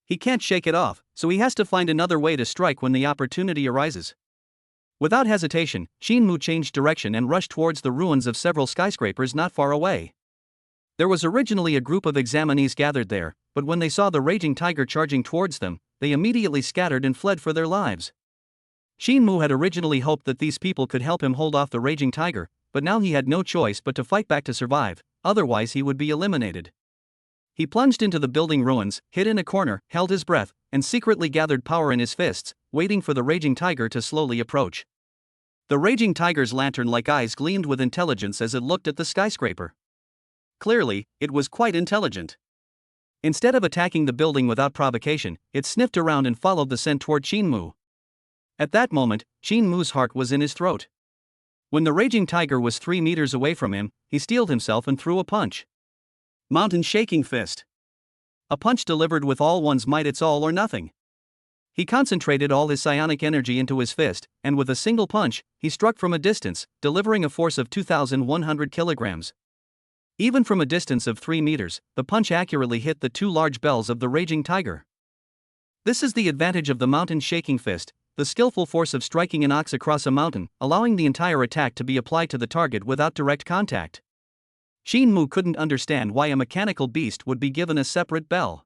He can't shake it off, so he has to find another way to strike when the opportunity arises. Without hesitation, Qin Mu changed direction and rushed towards the ruins of several skyscrapers not far away. There was originally a group of examinees gathered there, but when they saw the raging tiger charging towards them, they immediately scattered and fled for their lives. Qin Mu had originally hoped that these people could help him hold off the raging tiger, but now he had no choice but to fight back to survive, otherwise he would be eliminated. He plunged into the building ruins, hid in a corner, held his breath, and secretly gathered power in his fists, waiting for the raging tiger to slowly approach. The raging tiger's lantern-like eyes gleamed with intelligence as it looked at the skyscraper. Clearly, it was quite intelligent. Instead of attacking the building without provocation, it sniffed around and followed the scent toward Qin Mu. At that moment, Shin Mu's heart was in his throat. When the raging tiger was 3 meters away from him, he steeled himself and threw a punch. Mountain shaking fist. A punch delivered with all one's might, it's all or nothing. He concentrated all his psionic energy into his fist, and with a single punch, he struck from a distance, delivering a force of 2,100 kilograms. Even from a distance of 3 meters, the punch accurately hit the 2 large bells of the raging tiger. This is the advantage of the mountain shaking fist, the skillful force of striking an ox across a mountain, allowing the entire attack to be applied to the target without direct contact. Shin Mu couldn't understand why a mechanical beast would be given a separate bell.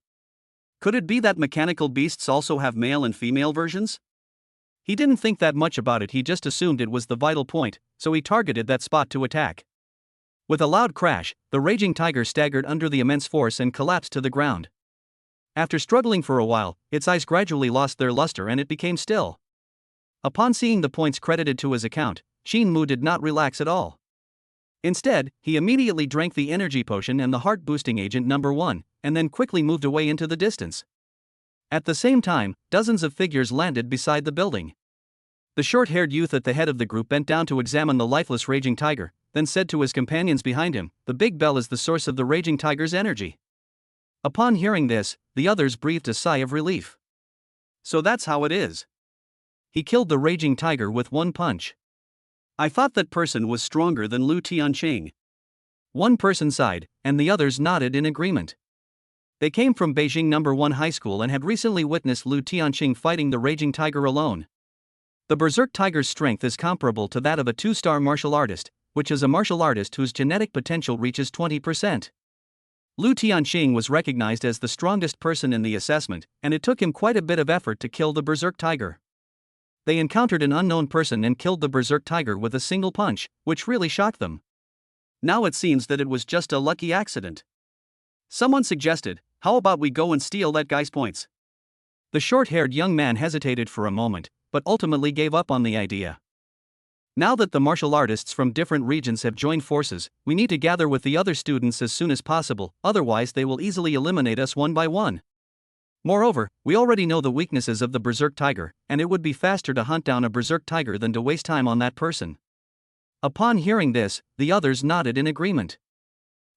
Could it be that mechanical beasts also have male and female versions? He didn't think that much about it, he just assumed it was the vital point, so he targeted that spot to attack. With a loud crash, the raging tiger staggered under the immense force and collapsed to the ground. After struggling for a while, its eyes gradually lost their luster and it became still. Upon seeing the points credited to his account, Shin Mu did not relax at all. Instead, he immediately drank the energy potion and the heart-boosting agent number 1, and then quickly moved away into the distance. At the same time, dozens of figures landed beside the building. The short-haired youth at the head of the group bent down to examine the lifeless raging tiger, then said to his companions behind him, "The big bell is the source of the raging tiger's energy." Upon hearing this, the others breathed a sigh of relief. So that's how it is. He killed the raging tiger with 1 punch. I thought that person was stronger than Lu Tianqing. One person sighed, and the others nodded in agreement. They came from Beijing No. 1 High School and had recently witnessed Lu Tianqing fighting the raging tiger alone. The berserk tiger's strength is comparable to that of a 2-star martial artist, which is a martial artist whose genetic potential reaches 20%. Lu Tianqing was recognized as the strongest person in the assessment, and it took him quite a bit of effort to kill the berserk tiger. They encountered an unknown person and killed the berserk tiger with a single punch, which really shocked them. Now it seems that it was just a lucky accident. Someone suggested, how about we go and steal that guy's points? The short-haired young man hesitated for a moment, but ultimately gave up on the idea. Now that the martial artists from different regions have joined forces, we need to gather with the other students as soon as possible, otherwise they will easily eliminate us one by one. Moreover, we already know the weaknesses of the berserk tiger, and it would be faster to hunt down a berserk tiger than to waste time on that person. Upon hearing this, the others nodded in agreement.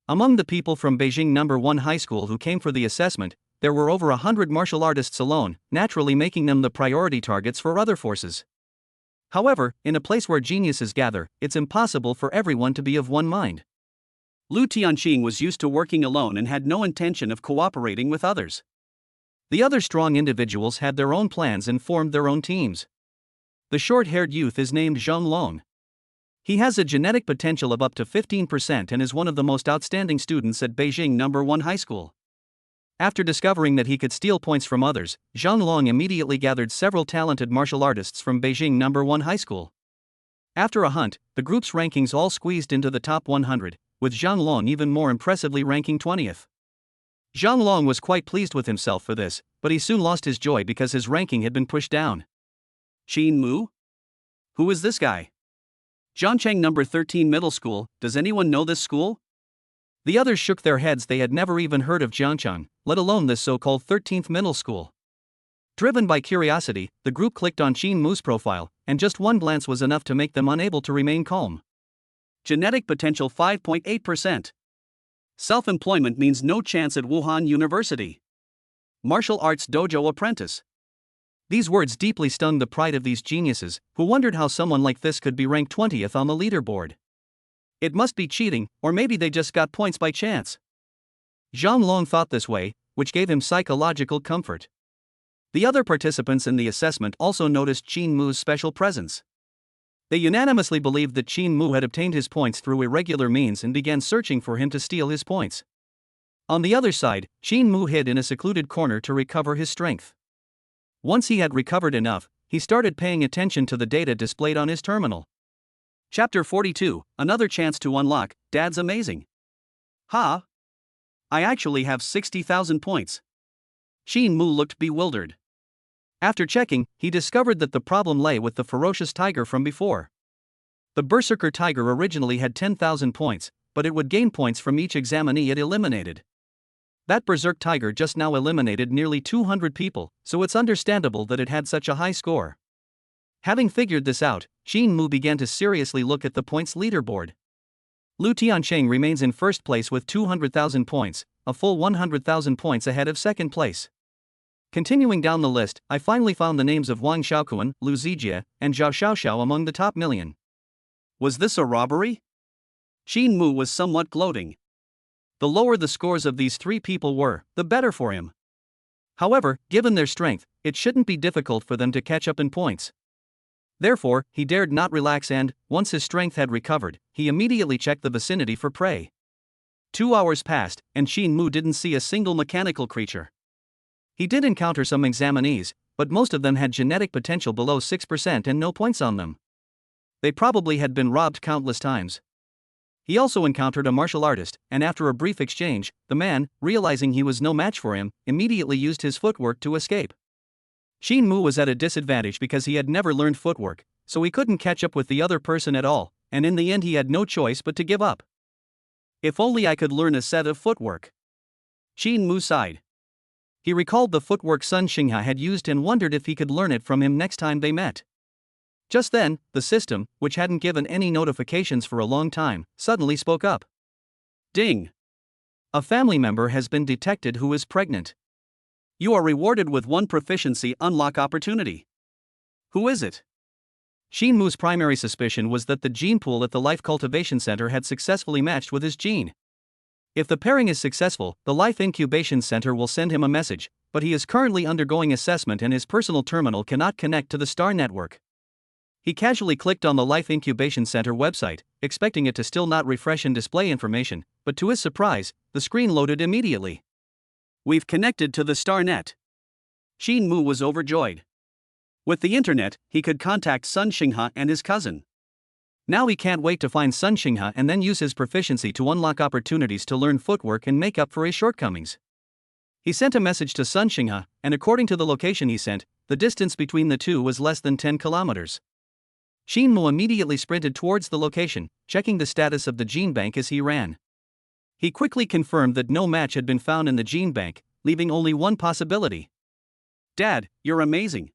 Among the people from Beijing No. 1 High School who came for the assessment, there were over 100 martial artists alone, naturally making them the priority targets for other forces. However, in a place where geniuses gather, it's impossible for everyone to be of one mind. Lu Tianqing was used to working alone and had no intention of cooperating with others. The other strong individuals had their own plans and formed their own teams. The short-haired youth is named Zhang Long. He has a genetic potential of up to 15% and is one of the most outstanding students at Beijing No. 1 High School. After discovering that he could steal points from others, Zhang Long immediately gathered several talented martial artists from Beijing No. 1 High School. After a hunt, the group's rankings all squeezed into the top 100, with Zhang Long even more impressively ranking 20th. Zhang Long was quite pleased with himself for this, but he soon lost his joy because his ranking had been pushed down. Shin Mu? Who is this guy? Zhangcheng No. 13 Middle School, does anyone know this school? The others shook their heads, they had never even heard of Jiangcheng, let alone this so-called 13th middle school. Driven by curiosity, the group clicked on Shin Mu's profile, and just one glance was enough to make them unable to remain calm. Genetic potential 5.8%. Self-employment means no chance at Wuhan University. Martial arts dojo apprentice. These words deeply stung the pride of these geniuses, who wondered how someone like this could be ranked 20th on the leaderboard. It must be cheating, or maybe they just got points by chance. Zhang Long thought this way, which gave him psychological comfort. The other participants in the assessment also noticed Shin Mu's special presence. They unanimously believed that Shin Mu had obtained his points through irregular means and began searching for him to steal his points. On the other side, Shin Mu hid in a secluded corner to recover his strength. Once he had recovered enough, he started paying attention to the data displayed on his terminal. Chapter 42, Another Chance to Unlock, Dad's Amazing. Ha! I actually have 60,000 points. Shin Mu looked bewildered. After checking, he discovered that the problem lay with the ferocious tiger from before. The berserker tiger originally had 10,000 points, but it would gain points from each examinee it eliminated. That berserk tiger just now eliminated nearly 200 people, so it's understandable that it had such a high score. Having figured this out, Jin Mu began to seriously look at the points leaderboard. Lu Tiancheng remains in first place with 200,000 points, a full 100,000 points ahead of second place. Continuing down the list, I finally found the names of Wang Xiaoquan, Lu Zijie, and Zhao Xiaoxiao among the top million. Was this a robbery? Jin Mu was somewhat gloating. The lower the scores of these three people were, the better for him. However, given their strength, it shouldn't be difficult for them to catch up in points. Therefore, he dared not relax and, once his strength had recovered, he immediately checked the vicinity for prey. 2 hours passed, and Jin Mu didn't see a single mechanical creature. He did encounter some examinees, but most of them had genetic potential below 6% and no points on them. They probably had been robbed countless times. He also encountered a martial artist, and after a brief exchange, the man, realizing he was no match for him, immediately used his footwork to escape. Jin Mu was at a disadvantage because he had never learned footwork, so he couldn't catch up with the other person at all, and in the end he had no choice but to give up. If only I could learn a set of footwork. Jin Mu sighed. He recalled the footwork Sun Xinghe had used and wondered if he could learn it from him next time they met. Just then, the system, which hadn't given any notifications for a long time, suddenly spoke up. Ding! A family member has been detected who is pregnant. You are rewarded with 1 proficiency unlock opportunity. Who is it? Jin Mu's primary suspicion was that the gene pool at the Life Cultivation Center had successfully matched with his gene. If the pairing is successful, the Life Incubation Center will send him a message, but he is currently undergoing assessment and his personal terminal cannot connect to the Star Network. He casually clicked on the Life Incubation Center website, expecting it to still not refresh and display information, but to his surprise, the screen loaded immediately. We've connected to the StarNet. Jin Mu was overjoyed. With the internet, he could contact Sun Xinghe and his cousin. Now he can't wait to find Sun Xinghe and then use his proficiency to unlock opportunities to learn footwork and make up for his shortcomings. He sent a message to Sun Xinghe, and according to the location he sent, the distance between the two was less than 10 kilometers. Jin Mu immediately sprinted towards the location, checking the status of the gene bank as he ran. He quickly confirmed that no match had been found in the gene bank, leaving only one possibility. Dad, you're amazing.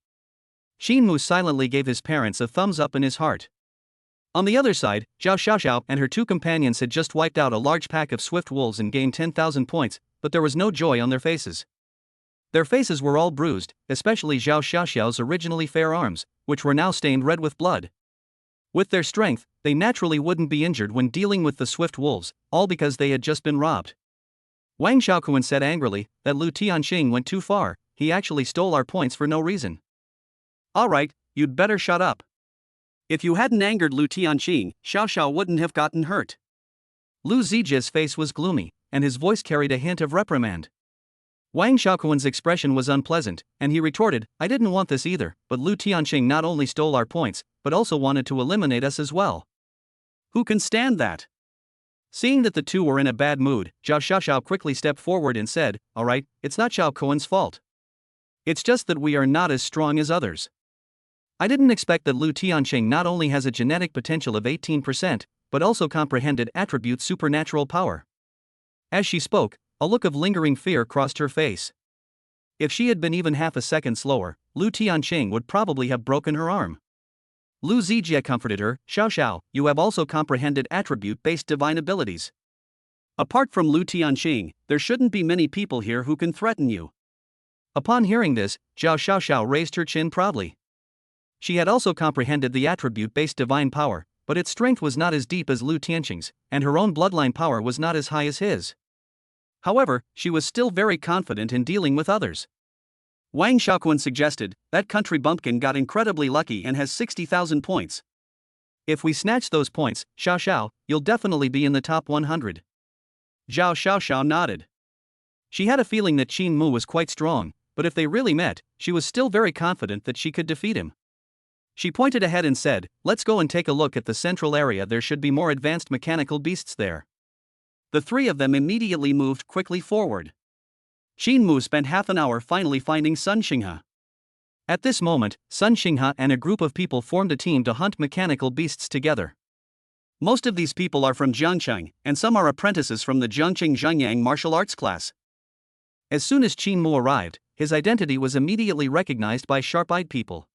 Jin Mu silently gave his parents a thumbs up in his heart. On the other side, Zhao Xiaoxiao and her 2 companions had just wiped out a large pack of swift wolves and gained 10,000 points, but there was no joy on their faces. Their faces were all bruised, especially Zhao Xiaoxiao's originally fair arms, which were now stained red with blood. With their strength, they naturally wouldn't be injured when dealing with the swift wolves, all because they had just been robbed. Wang Xiaoquan said angrily that Lu Tianxing went too far, he actually stole our points for no reason. Alright, you'd better shut up. If you hadn't angered Lu Tianxing, Xiaoxiao wouldn't have gotten hurt. Lu Zijie's face was gloomy, and his voice carried a hint of reprimand. Wang Xiaoquan's expression was unpleasant, and he retorted, I didn't want this either, but Lu Tianxing not only stole our points, but also wanted to eliminate us as well. Who can stand that? Seeing that the two were in a bad mood, Zhao Xiaoxiao quickly stepped forward and said, Alright, it's not Xiaoquan's fault. It's just that we are not as strong as others. I didn't expect that Lu Tianxing not only has a genetic potential of 18%, but also comprehended attribute supernatural power. As she spoke, a look of lingering fear crossed her face. If she had been even half a second slower, Lu Tianxing would probably have broken her arm. Lu Zijie comforted her, Xiao, you have also comprehended attribute-based divine abilities. Apart from Lu Tianxing, there shouldn't be many people here who can threaten you. Upon hearing this, Zhao Xiaoxiao raised her chin proudly. She had also comprehended the attribute-based divine power, but its strength was not as deep as Lu Tianxing's, and her own bloodline power was not as high as his. However, she was still very confident in dealing with others. Wang Xiaoquan suggested, that country bumpkin got incredibly lucky and has 60,000 points. If we snatch those points, Xiao, you'll definitely be in the top 100. Zhao Xiaoxiao nodded. She had a feeling that Jin Mu was quite strong, but if they really met, she was still very confident that she could defeat him. She pointed ahead and said, let's go and take a look at the central area, there should be more advanced mechanical beasts there. The three of them immediately moved quickly forward. Jin Mu spent half an hour finally finding Sun Xinghe. At this moment, Sun Xinghe and a group of people formed a team to hunt mechanical beasts together. Most of these people are from Jiangcheng, and some are apprentices from the Jiangcheng Zhengyang martial arts class. As soon as Jin Mu arrived, his identity was immediately recognized by sharp-eyed people.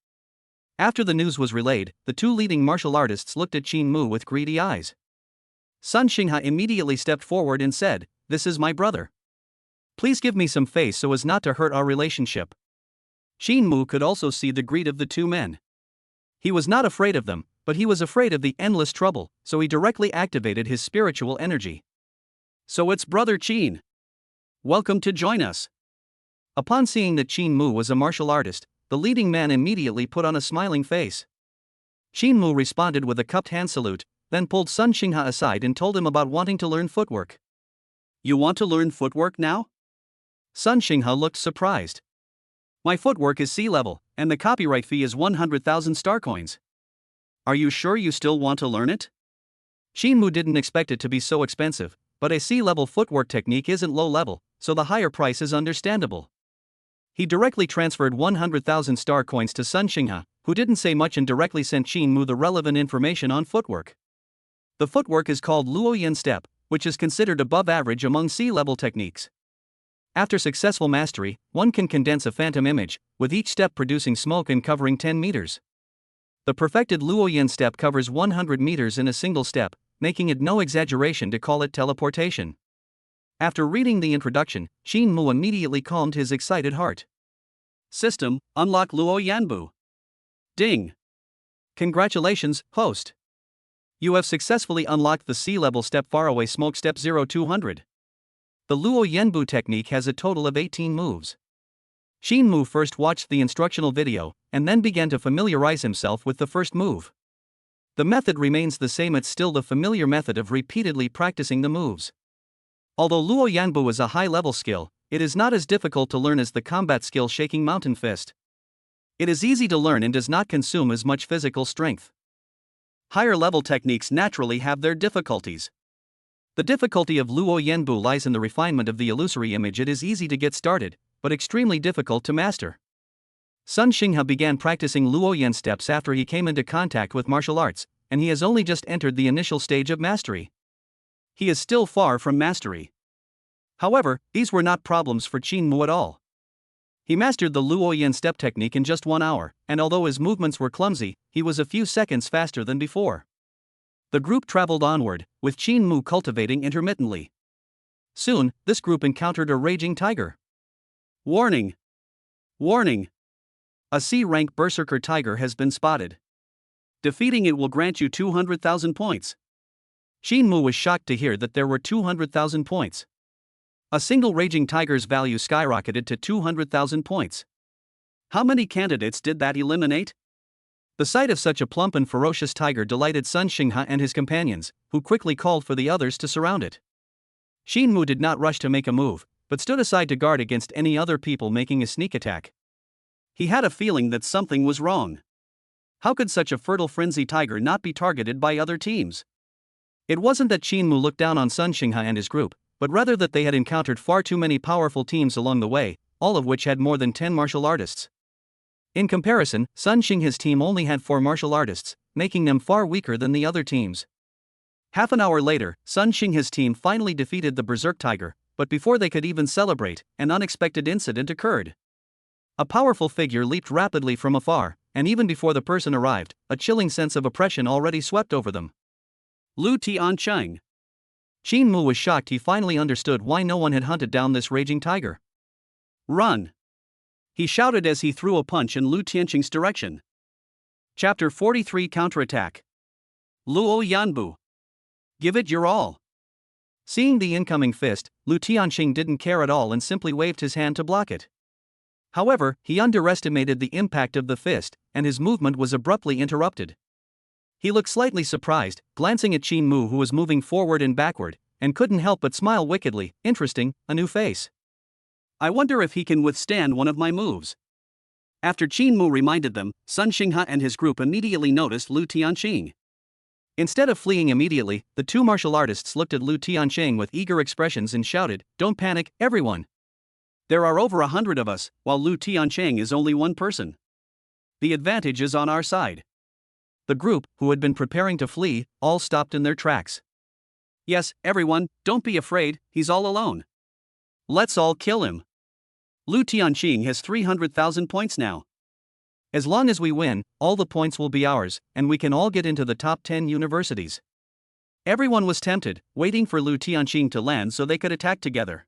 After the news was relayed, the two leading martial artists looked at Qin Mu with greedy eyes. Sun Xinghe immediately stepped forward and said, "This is my brother. Please give me some face so as not to hurt our relationship." Qin Mu could also see the greed of the two men. He was not afraid of them, but he was afraid of the endless trouble, so he directly activated his spiritual energy. "So it's Brother Qin. Welcome to join us." Upon seeing that Qin Mu was a martial artist, the leading man immediately put on a smiling face. Qin Mu responded with a cupped hand salute, then pulled Sun Xinghe aside and told him about wanting to learn footwork. "You want to learn footwork now?" Sun Xinghe looked surprised. "My footwork is sea level, and the copyright fee is 100,000 star coins. Are you sure you still want to learn it?" Qin Mu didn't expect it to be so expensive, but a sea-level footwork technique isn't low-level, so the higher price is understandable. He directly transferred 100,000 star coins to Sun Xinghe, who didn't say much and directly sent Qin Mu the relevant information on footwork. The footwork is called Luoyan step, which is considered above average among sea-level techniques. After successful mastery, one can condense a phantom image, with each step producing smoke and covering 10 meters. The perfected Luoyan step covers 100 meters in a single step, making it no exaggeration to call it teleportation. After reading the introduction, Qin Mu immediately calmed his excited heart. System, unlock Luo Yanbu. Ding! Congratulations, host. You have successfully unlocked the sea-level step faraway smoke step 0200. The Luo Yanbu technique has a total of 18 moves. Qin Mu first watched the instructional video, and then began to familiarize himself with the first move. The method remains the same, it's still the familiar method of repeatedly practicing the moves. Although Luo Yanbu is a high-level skill, it is not as difficult to learn as the combat skill Shaking Mountain Fist. It is easy to learn and does not consume as much physical strength. Higher-level techniques naturally have their difficulties. The difficulty of Luo Yanbu lies in the refinement of the illusory image. It is easy to get started, but extremely difficult to master. Sun Xinghe began practicing Luo Yan steps after he came into contact with martial arts, and he has only just entered the initial stage of mastery. He is still far from mastery. However, these were not problems for Qin Mu at all. He mastered the Luo Yan step technique in just 1 hour, and although his movements were clumsy, he was a few seconds faster than before. The group traveled onward, with Qin Mu cultivating intermittently. Soon, this group encountered a raging tiger. Warning! Warning! A C-rank berserker tiger has been spotted. Defeating it will grant you 200,000 points. Qin Mu was shocked to hear that there were 200,000 points. A single raging tiger's value skyrocketed to 200,000 points. How many candidates did that eliminate? The sight of such a plump and ferocious tiger delighted Sun Xinghe and his companions, who quickly called for the others to surround it. Qin Mu did not rush to make a move, but stood aside to guard against any other people making a sneak attack. He had a feeling that something was wrong. How could such a fertile frenzy tiger not be targeted by other teams? It wasn't that Qin Mu looked down on Sun Xinghe and his group, but rather that they had encountered far too many powerful teams along the way, all of which had more than 10 martial artists. In comparison, Sun Xinghe's team only had 4 martial artists, making them far weaker than the other teams. Half an hour later, Sun Xinghe's team finally defeated the Berserk Tiger, but before they could even celebrate, an unexpected incident occurred. A powerful figure leaped rapidly from afar, and even before the person arrived, a chilling sense of oppression already swept over them. Lu Tiancheng. Qin Mu was shocked. He finally understood why no one had hunted down this raging tiger. Run! He shouted as he threw a punch in Lu Tiancheng's direction. Chapter 43 Counterattack. Luo Yanbu. Give it your all. Seeing the incoming fist, Lu Tiancheng didn't care at all and simply waved his hand to block it. However, he underestimated the impact of the fist, and his movement was abruptly interrupted. He looked slightly surprised, glancing at Qin Mu, who was moving forward and backward, and couldn't help but smile wickedly. Interesting, a new face. I wonder if he can withstand one of my moves. After Qin Mu reminded them, Sun Xinghe and his group immediately noticed Lu Tiancheng. Instead of fleeing immediately, the two martial artists looked at Lu Tiancheng with eager expressions and shouted, "Don't panic, everyone! There are over 100 of us, while Lu Tiancheng is only one person. The advantage is on our side." The group, who had been preparing to flee, all stopped in their tracks. "Yes, everyone, don't be afraid, he's all alone. Let's all kill him. Lu Tiancheng has 300,000 points now. As long as we win, all the points will be ours, and we can all get into the top 10 universities. Everyone was tempted, waiting for Lu Tianqing to land so they could attack together.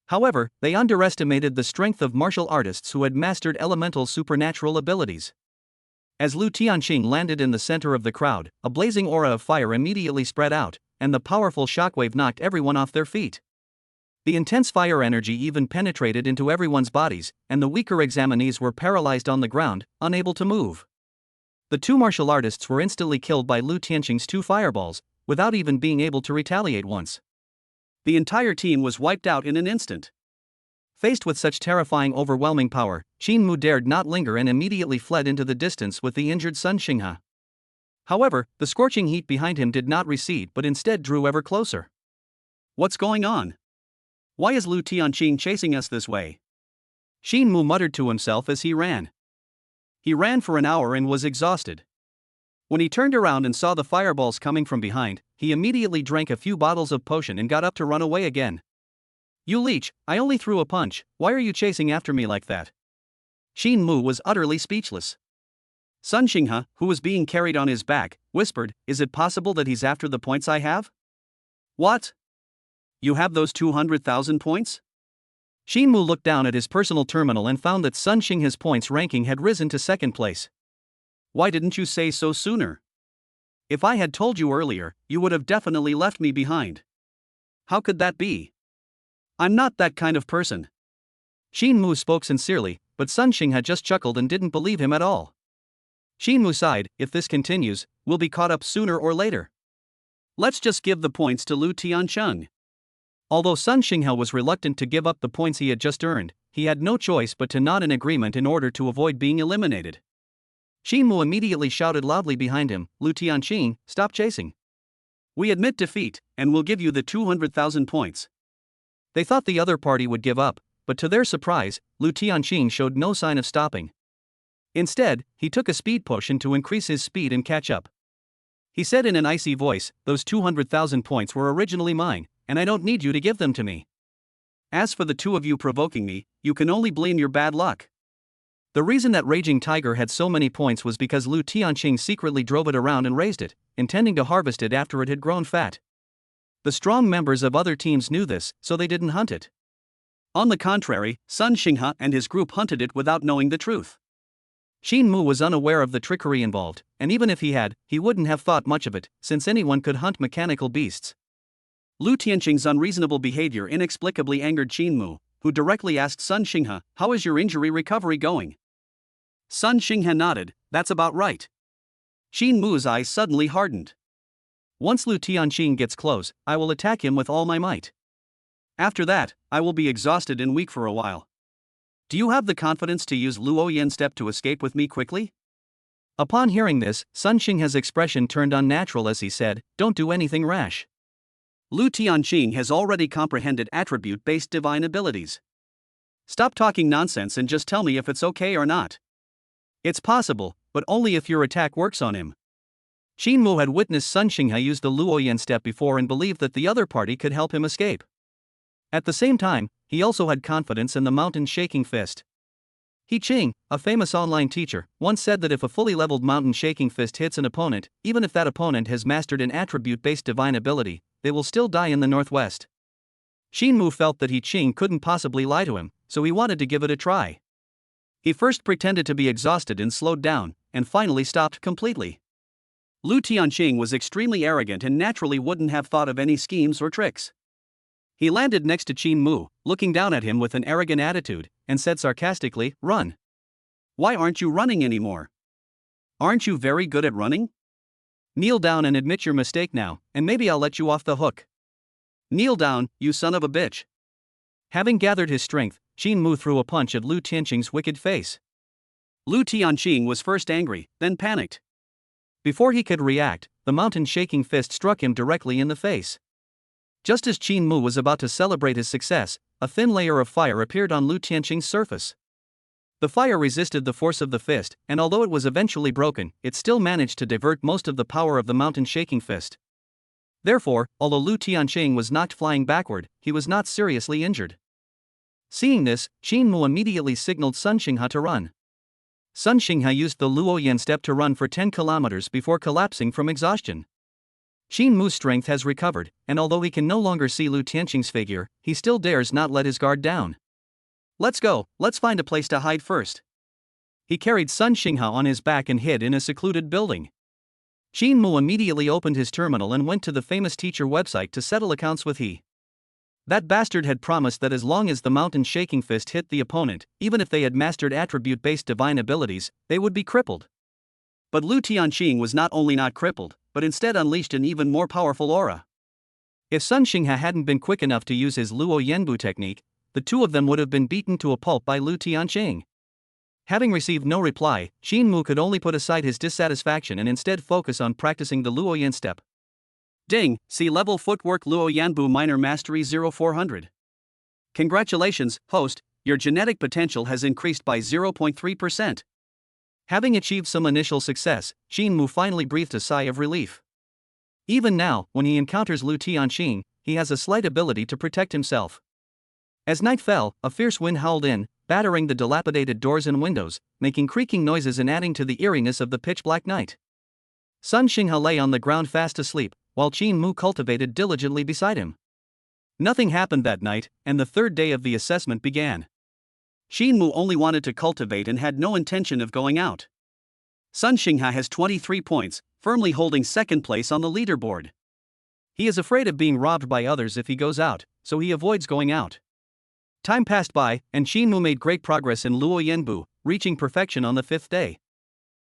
However, they underestimated the strength of martial artists who had mastered elemental supernatural abilities. As Lu Tianqing landed in the center of the crowd, a blazing aura of fire immediately spread out, and the powerful shockwave knocked everyone off their feet. The intense fire energy even penetrated into everyone's bodies, and the weaker examinees were paralyzed on the ground, unable to move. The two martial artists were instantly killed by Lu Tianqing's two fireballs, without even being able to retaliate once. The entire team was wiped out in an instant. Faced with such terrifying, overwhelming power, Qin Mu dared not linger and immediately fled into the distance with the injured Sun Xinghe. However, the scorching heat behind him did not recede but instead drew ever closer. What's going on? Why is Lu Tianqing chasing us this way? Qin Mu muttered to himself as he ran. He ran for an hour and was exhausted. When he turned around and saw the fireballs coming from behind, he immediately drank a few bottles of potion and got up to run away again. You leech, I only threw a punch, why are you chasing after me like that? Qin Mu was utterly speechless. Sun Xinghe, who was being carried on his back, whispered, is it possible that he's after the points I have? What? You have those 200,000 points? Qin Mu looked down at his personal terminal and found that Sun Xinghe's points ranking had risen to second place. Why didn't you say so sooner? If I had told you earlier, you would have definitely left me behind. How could that be? I'm not that kind of person. Qin Mu spoke sincerely, but Sun Xinghe just chuckled and didn't believe him at all. Qin Mu sighed, if this continues, we'll be caught up sooner or later. Let's just give the points to Lu Tianqing. Although Sun Xinghe was reluctant to give up the points he had just earned, he had no choice but to nod in agreement in order to avoid being eliminated. Qin Mu immediately shouted loudly behind him, Lu Tianqing, stop chasing. We admit defeat, and we'll give you the 200,000 points. They thought the other party would give up, but to their surprise, Lu Tianqing showed no sign of stopping. Instead, he took a speed potion to increase his speed and catch up. He said in an icy voice, those 200,000 points were originally mine, and I don't need you to give them to me. As for the two of you provoking me, you can only blame your bad luck. The reason that Raging Tiger had so many points was because Lu Tianqing secretly drove it around and raised it, intending to harvest it after it had grown fat. The strong members of other teams knew this, so they didn't hunt it. On the contrary, Sun Xinghe and his group hunted it without knowing the truth. Qin Mu was unaware of the trickery involved, and even if he had, he wouldn't have thought much of it, since anyone could hunt mechanical beasts. Lu Tianqing's unreasonable behavior inexplicably angered Qin Mu, who directly asked Sun Xinghe, how is your injury recovery going? Sun Xinghe nodded, that's about right. Qin Mu's eyes suddenly hardened. Once Lu Tianqing gets close, I will attack him with all my might. After that, I will be exhausted and weak for a while. Do you have the confidence to use Luo Yan step to escape with me quickly? Upon hearing this, Sun Xinghe's expression turned unnatural as he said, don't do anything rash. Lu Tianqing has already comprehended attribute-based divine abilities. Stop talking nonsense and just tell me if it's okay or not. It's possible, but only if your attack works on him. Qin Mu had witnessed Sun Xinghe use the Luo Yan step before and believed that the other party could help him escape. At the same time, he also had confidence in the mountain shaking fist. He Qing, a famous online teacher, once said that if a fully leveled mountain shaking fist hits an opponent, even if that opponent has mastered an attribute-based divine ability, they will still die in the northwest. Qin Mu felt that He Qing couldn't possibly lie to him, so he wanted to give it a try. He first pretended to be exhausted and slowed down, and finally stopped completely. Lu Tianqing was extremely arrogant and naturally wouldn't have thought of any schemes or tricks. He landed next to Qin Mu, looking down at him with an arrogant attitude, and said sarcastically, run. Why aren't you running anymore? Aren't you very good at running? Kneel down and admit your mistake now, and maybe I'll let you off the hook. Kneel down, you son of a bitch. Having gathered his strength, Qin Mu threw a punch at Lu Tianqing's wicked face. Lu Tianqing was first angry, then panicked. Before he could react, the mountain shaking fist struck him directly in the face. Just as Qin Mu was about to celebrate his success, a thin layer of fire appeared on Lu Tianqing's surface. The fire resisted the force of the fist, and although it was eventually broken, it still managed to divert most of the power of the mountain shaking fist. Therefore, although Lu Tianqing was knocked flying backward, he was not seriously injured. Seeing this, Qin Mu immediately signaled Sun Xinghe to run. Sun Xinghe used the Luo Yan step to run for 10 kilometers before collapsing from exhaustion. Xin Mu's strength has recovered, and although he can no longer see Lu Tianqing's figure, he still dares not let his guard down. Let's go, let's find a place to hide first. He carried Sun Xinghe on his back and hid in a secluded building. Xin Mu immediately opened his terminal and went to the famous teacher website to settle accounts with He. That bastard had promised that as long as the mountain shaking fist hit the opponent, even if they had mastered attribute-based divine abilities, they would be crippled. But Lu Tianqing was not only not crippled, but instead unleashed an even more powerful aura. If Sun Xinghe hadn't been quick enough to use his Luo Yanbu technique, the two of them would have been beaten to a pulp by Lu Tianqing. Having received no reply, Xin Mu could only put aside his dissatisfaction and instead focus on practicing the Luo Yan step. Ding, see level footwork Luo Yanbu minor mastery 0400. Congratulations, host, your genetic potential has increased by 0.3%. Having achieved some initial success, Xin Mu finally breathed a sigh of relief. Even now, when he encounters Lu Tianqing, he has a slight ability to protect himself. As night fell, a fierce wind howled in, battering the dilapidated doors and windows, making creaking noises and adding to the eeriness of the pitch-black night. Sun Xinghe lay on the ground fast asleep, while Xin Mu cultivated diligently beside him. Nothing happened that night, and the third day of the assessment began. Xin Mu only wanted to cultivate and had no intention of going out. Sun Xinghe has 23 points, firmly holding second place on the leaderboard. He is afraid of being robbed by others if he goes out, so he avoids going out. Time passed by, and Xin Mu made great progress in Luo Yanbu, reaching perfection on the 5th day.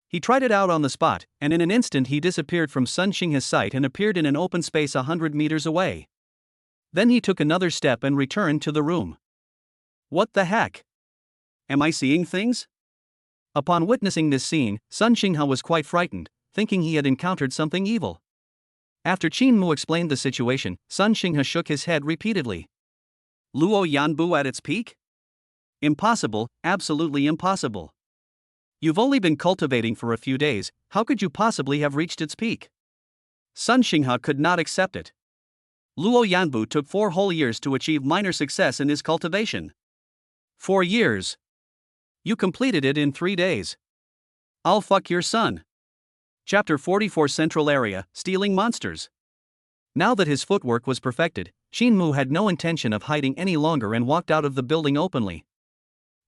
He tried it out on the spot, and in an instant he disappeared from Sun Xinghe's sight and appeared in an open space 100 meters away. Then he took another step and returned to the room. What the heck? Am I seeing things? Upon witnessing this scene, Sun Xinghe was quite frightened, thinking he had encountered something evil. After Xin Mu explained the situation, Sun Xinghe shook his head repeatedly. Luo Yanbu at its peak? Impossible, absolutely impossible. You've only been cultivating for a few days, how could you possibly have reached its peak? Sun Xinghe could not accept it. Luo Yanbu took 4 whole years to achieve minor success in his cultivation. 4 years. You completed it in 3 days. I'll fuck your son. Chapter 44 Central Area, Stealing Monsters. Now that his footwork was perfected, Xin Mu had no intention of hiding any longer and walked out of the building openly.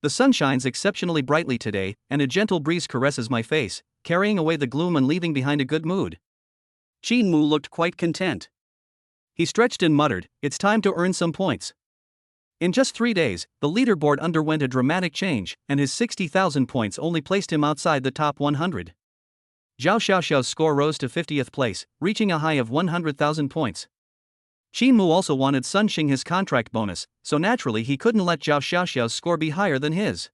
The sun shines exceptionally brightly today, and a gentle breeze caresses my face, carrying away the gloom and leaving behind a good mood. Xin Mu looked quite content. He stretched and muttered, "It's time to earn some points." In just 3 days, the leaderboard underwent a dramatic change, and his 60,000 points only placed him outside the top 100. Zhao Xiaoxiao's score rose to 50th place, reaching a high of 100,000 points. Xin Mu also wanted Sun Xinghe's contract bonus, so naturally he couldn't let Zhao Xiaoxiao's score be higher than his.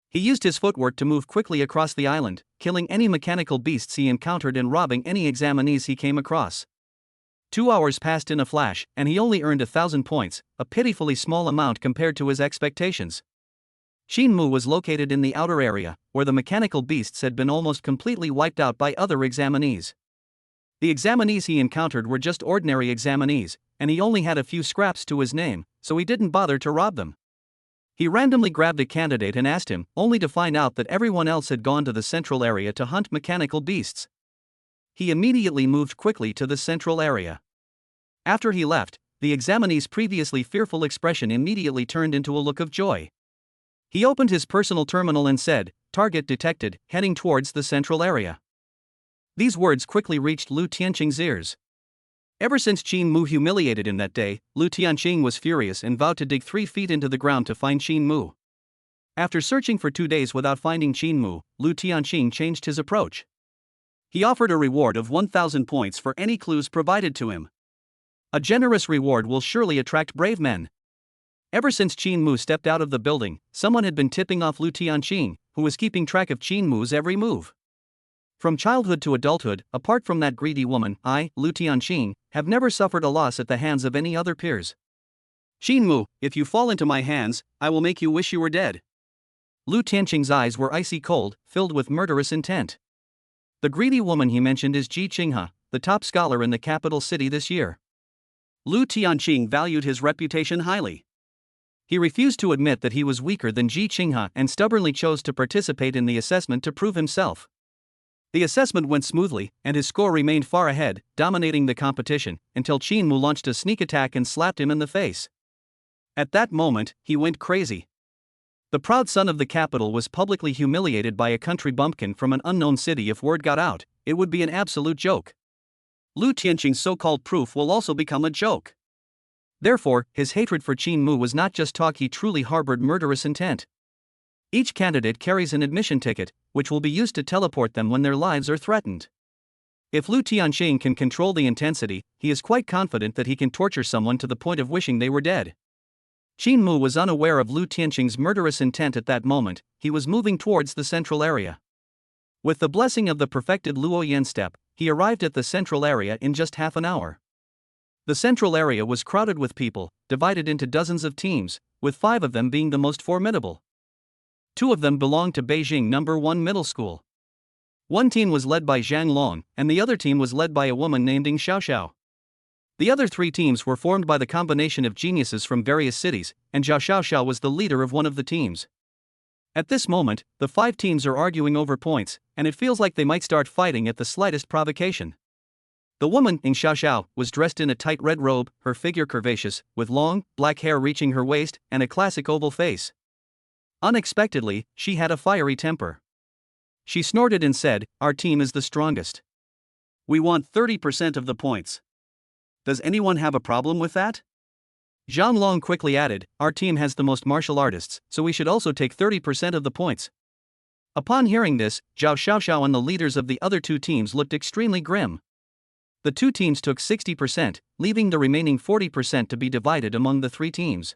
He used his footwork to move quickly across the island, killing any mechanical beasts he encountered and robbing any examinees he came across. 2 hours passed in a flash, and he only earned 1,000 points, a pitifully small amount compared to his expectations. Xin Mu was located in the outer area, where the mechanical beasts had been almost completely wiped out by other examinees. The examinees he encountered were just ordinary examinees, and he only had a few scraps to his name, so he didn't bother to rob them. He randomly grabbed a candidate and asked him, only to find out that everyone else had gone to the central area to hunt mechanical beasts. He immediately moved quickly to the central area. After he left, the examinee's previously fearful expression immediately turned into a look of joy. He opened his personal terminal and said, "Target detected," heading towards the central area. These words quickly reached Lu Tianqing's ears. Ever since Xin Mu humiliated him that day, Lu Tianqing was furious and vowed to dig 3 feet into the ground to find Xin Mu. After searching for 2 days without finding Xin Mu, Lu Tianqing changed his approach. He offered a reward of 1,000 points for any clues provided to him. A generous reward will surely attract brave men. Ever since Xin Mu stepped out of the building, someone had been tipping off Lu Tianqing, who was keeping track of Xin Mu's every move. From childhood to adulthood, apart from that greedy woman, I, Lu Tianqing, have never suffered a loss at the hands of any other peers. Xin Mu, if you fall into my hands, I will make you wish you were dead. Lu Tianqing's eyes were icy cold, filled with murderous intent. The greedy woman he mentioned is Ji Qinghe, the top scholar in the capital city this year. Lu Tianqing valued his reputation highly. He refused to admit that he was weaker than Ji Qinghe and stubbornly chose to participate in the assessment to prove himself. The assessment went smoothly, and his score remained far ahead, dominating the competition, until Qin Mu launched a sneak attack and slapped him in the face. At that moment, he went crazy. The proud son of the capital was publicly humiliated by a country bumpkin from an unknown city. If word got out, it would be an absolute joke. Lu Tianqing's so-called proof will also become a joke. Therefore, his hatred for Qin Mu was not just talk, he truly harbored murderous intent. Each candidate carries an admission ticket, which will be used to teleport them when their lives are threatened. If Lu Tianqing can control the intensity, he is quite confident that he can torture someone to the point of wishing they were dead. Qin Mu was unaware of Lu Tianqing's murderous intent at that moment. He was moving towards the central area. With the blessing of the perfected Luoyan step, he arrived at the central area in just half an hour. The central area was crowded with people, divided into dozens of teams, with 5 of them being the most formidable. 2 of them belonged to Beijing No. 1 Middle School. One team was led by Zhang Long, and the other team was led by a woman named Ying Xiaoxiao. The other 3 teams were formed by the combination of geniuses from various cities, and Zhao Xiaoxiao was the leader of one of the teams. At this moment, the 5 teams are arguing over points, and it feels like they might start fighting at the slightest provocation. The woman, Ying Xiaoxiao, was dressed in a tight red robe, her figure curvaceous, with long, black hair reaching her waist, and a classic oval face. Unexpectedly, she had a fiery temper. She snorted and said, "Our team is the strongest. We want 30% of the points. Does anyone have a problem with that?" Zhang Long quickly added, "Our team has the most martial artists, so we should also take 30% of the points." Upon hearing this, Zhao Xiaoxiao and the leaders of the other 2 teams looked extremely grim. The 2 teams took 60%, leaving the remaining 40% to be divided among the 3 teams.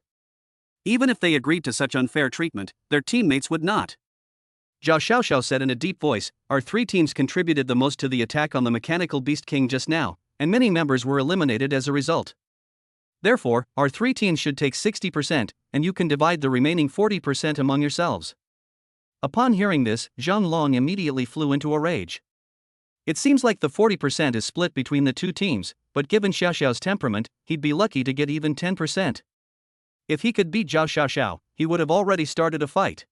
Even if they agreed to such unfair treatment, their teammates would not. Zhao Xiaoxiao said in a deep voice, "Our 3 teams contributed the most to the attack on the Mechanical Beast King just now, and many members were eliminated as a result. Therefore, our 3 teams should take 60%, and you can divide the remaining 40% among yourselves." Upon hearing this, Zhang Long immediately flew into a rage. It seems like the 40% is split between the 2 teams, but given Xiaoxiao's temperament, he'd be lucky to get even 10%. If he could beat Zhao Xiaoxiao, he would have already started a fight.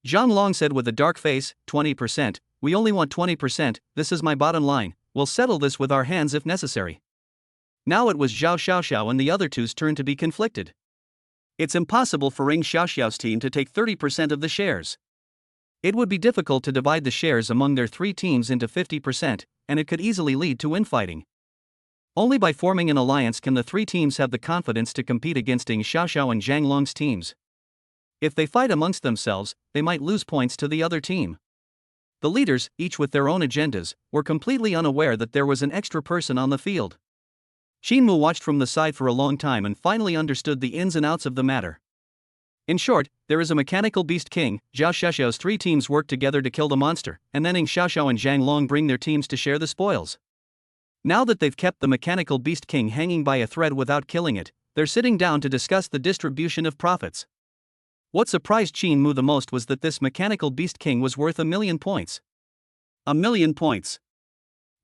Zhang Long said with a dark face, 20%, we only want 20%, this is my bottom line, we'll settle this with our hands if necessary. Now it was Zhao Xiaoxiao and the other 2's turn to be conflicted. It's impossible for Ying Xiaoxiao's team to take 30% of the shares. It would be difficult to divide the shares among their 3 teams into 50%, and it could easily lead to infighting. Only by forming an alliance can the 3 teams have the confidence to compete against Ying Xiaoxiao and Zhang Long's teams. If they fight amongst themselves, they might lose points to the other team. The leaders, each with their own agendas, were completely unaware that there was an extra person on the field. Qin Mu watched from the side for a long time and finally understood the ins and outs of the matter. In short, there is a Mechanical Beast King, Zhao Xiaoxiao's 3 teams work together to kill the monster, and then Ying Xiaoxiao and Zhang Long bring their teams to share the spoils. Now that they've kept the Mechanical Beast King hanging by a thread without killing it, they're sitting down to discuss the distribution of profits. What surprised Qin Mu the most was that this Mechanical Beast King was worth 1,000,000 points. 1,000,000 points.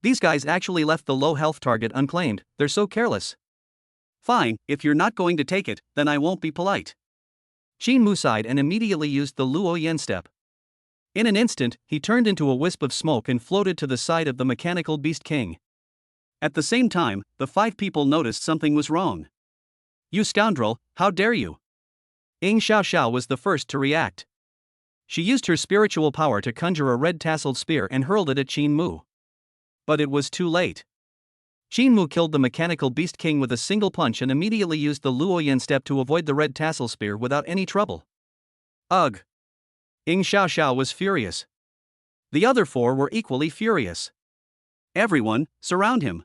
These guys actually left the low health target unclaimed, they're so careless. Fine, if you're not going to take it, then I won't be polite. Qin Mu sighed and immediately used the Luoyan step. In an instant, he turned into a wisp of smoke and floated to the side of the Mechanical Beast King. At the same time, the 5 people noticed something was wrong. "You scoundrel, how dare you!" Ying Xiaoxiao was the first to react. She used her spiritual power to conjure a red tasseled spear and hurled it at Qin Mu. But it was too late. Qin Mu killed the Mechanical Beast King with a single punch and immediately used the Luoyan step to avoid the red tassel spear without any trouble. Ugh! Ying Xiaoxiao was furious. The other 4 were equally furious. "Everyone, surround him.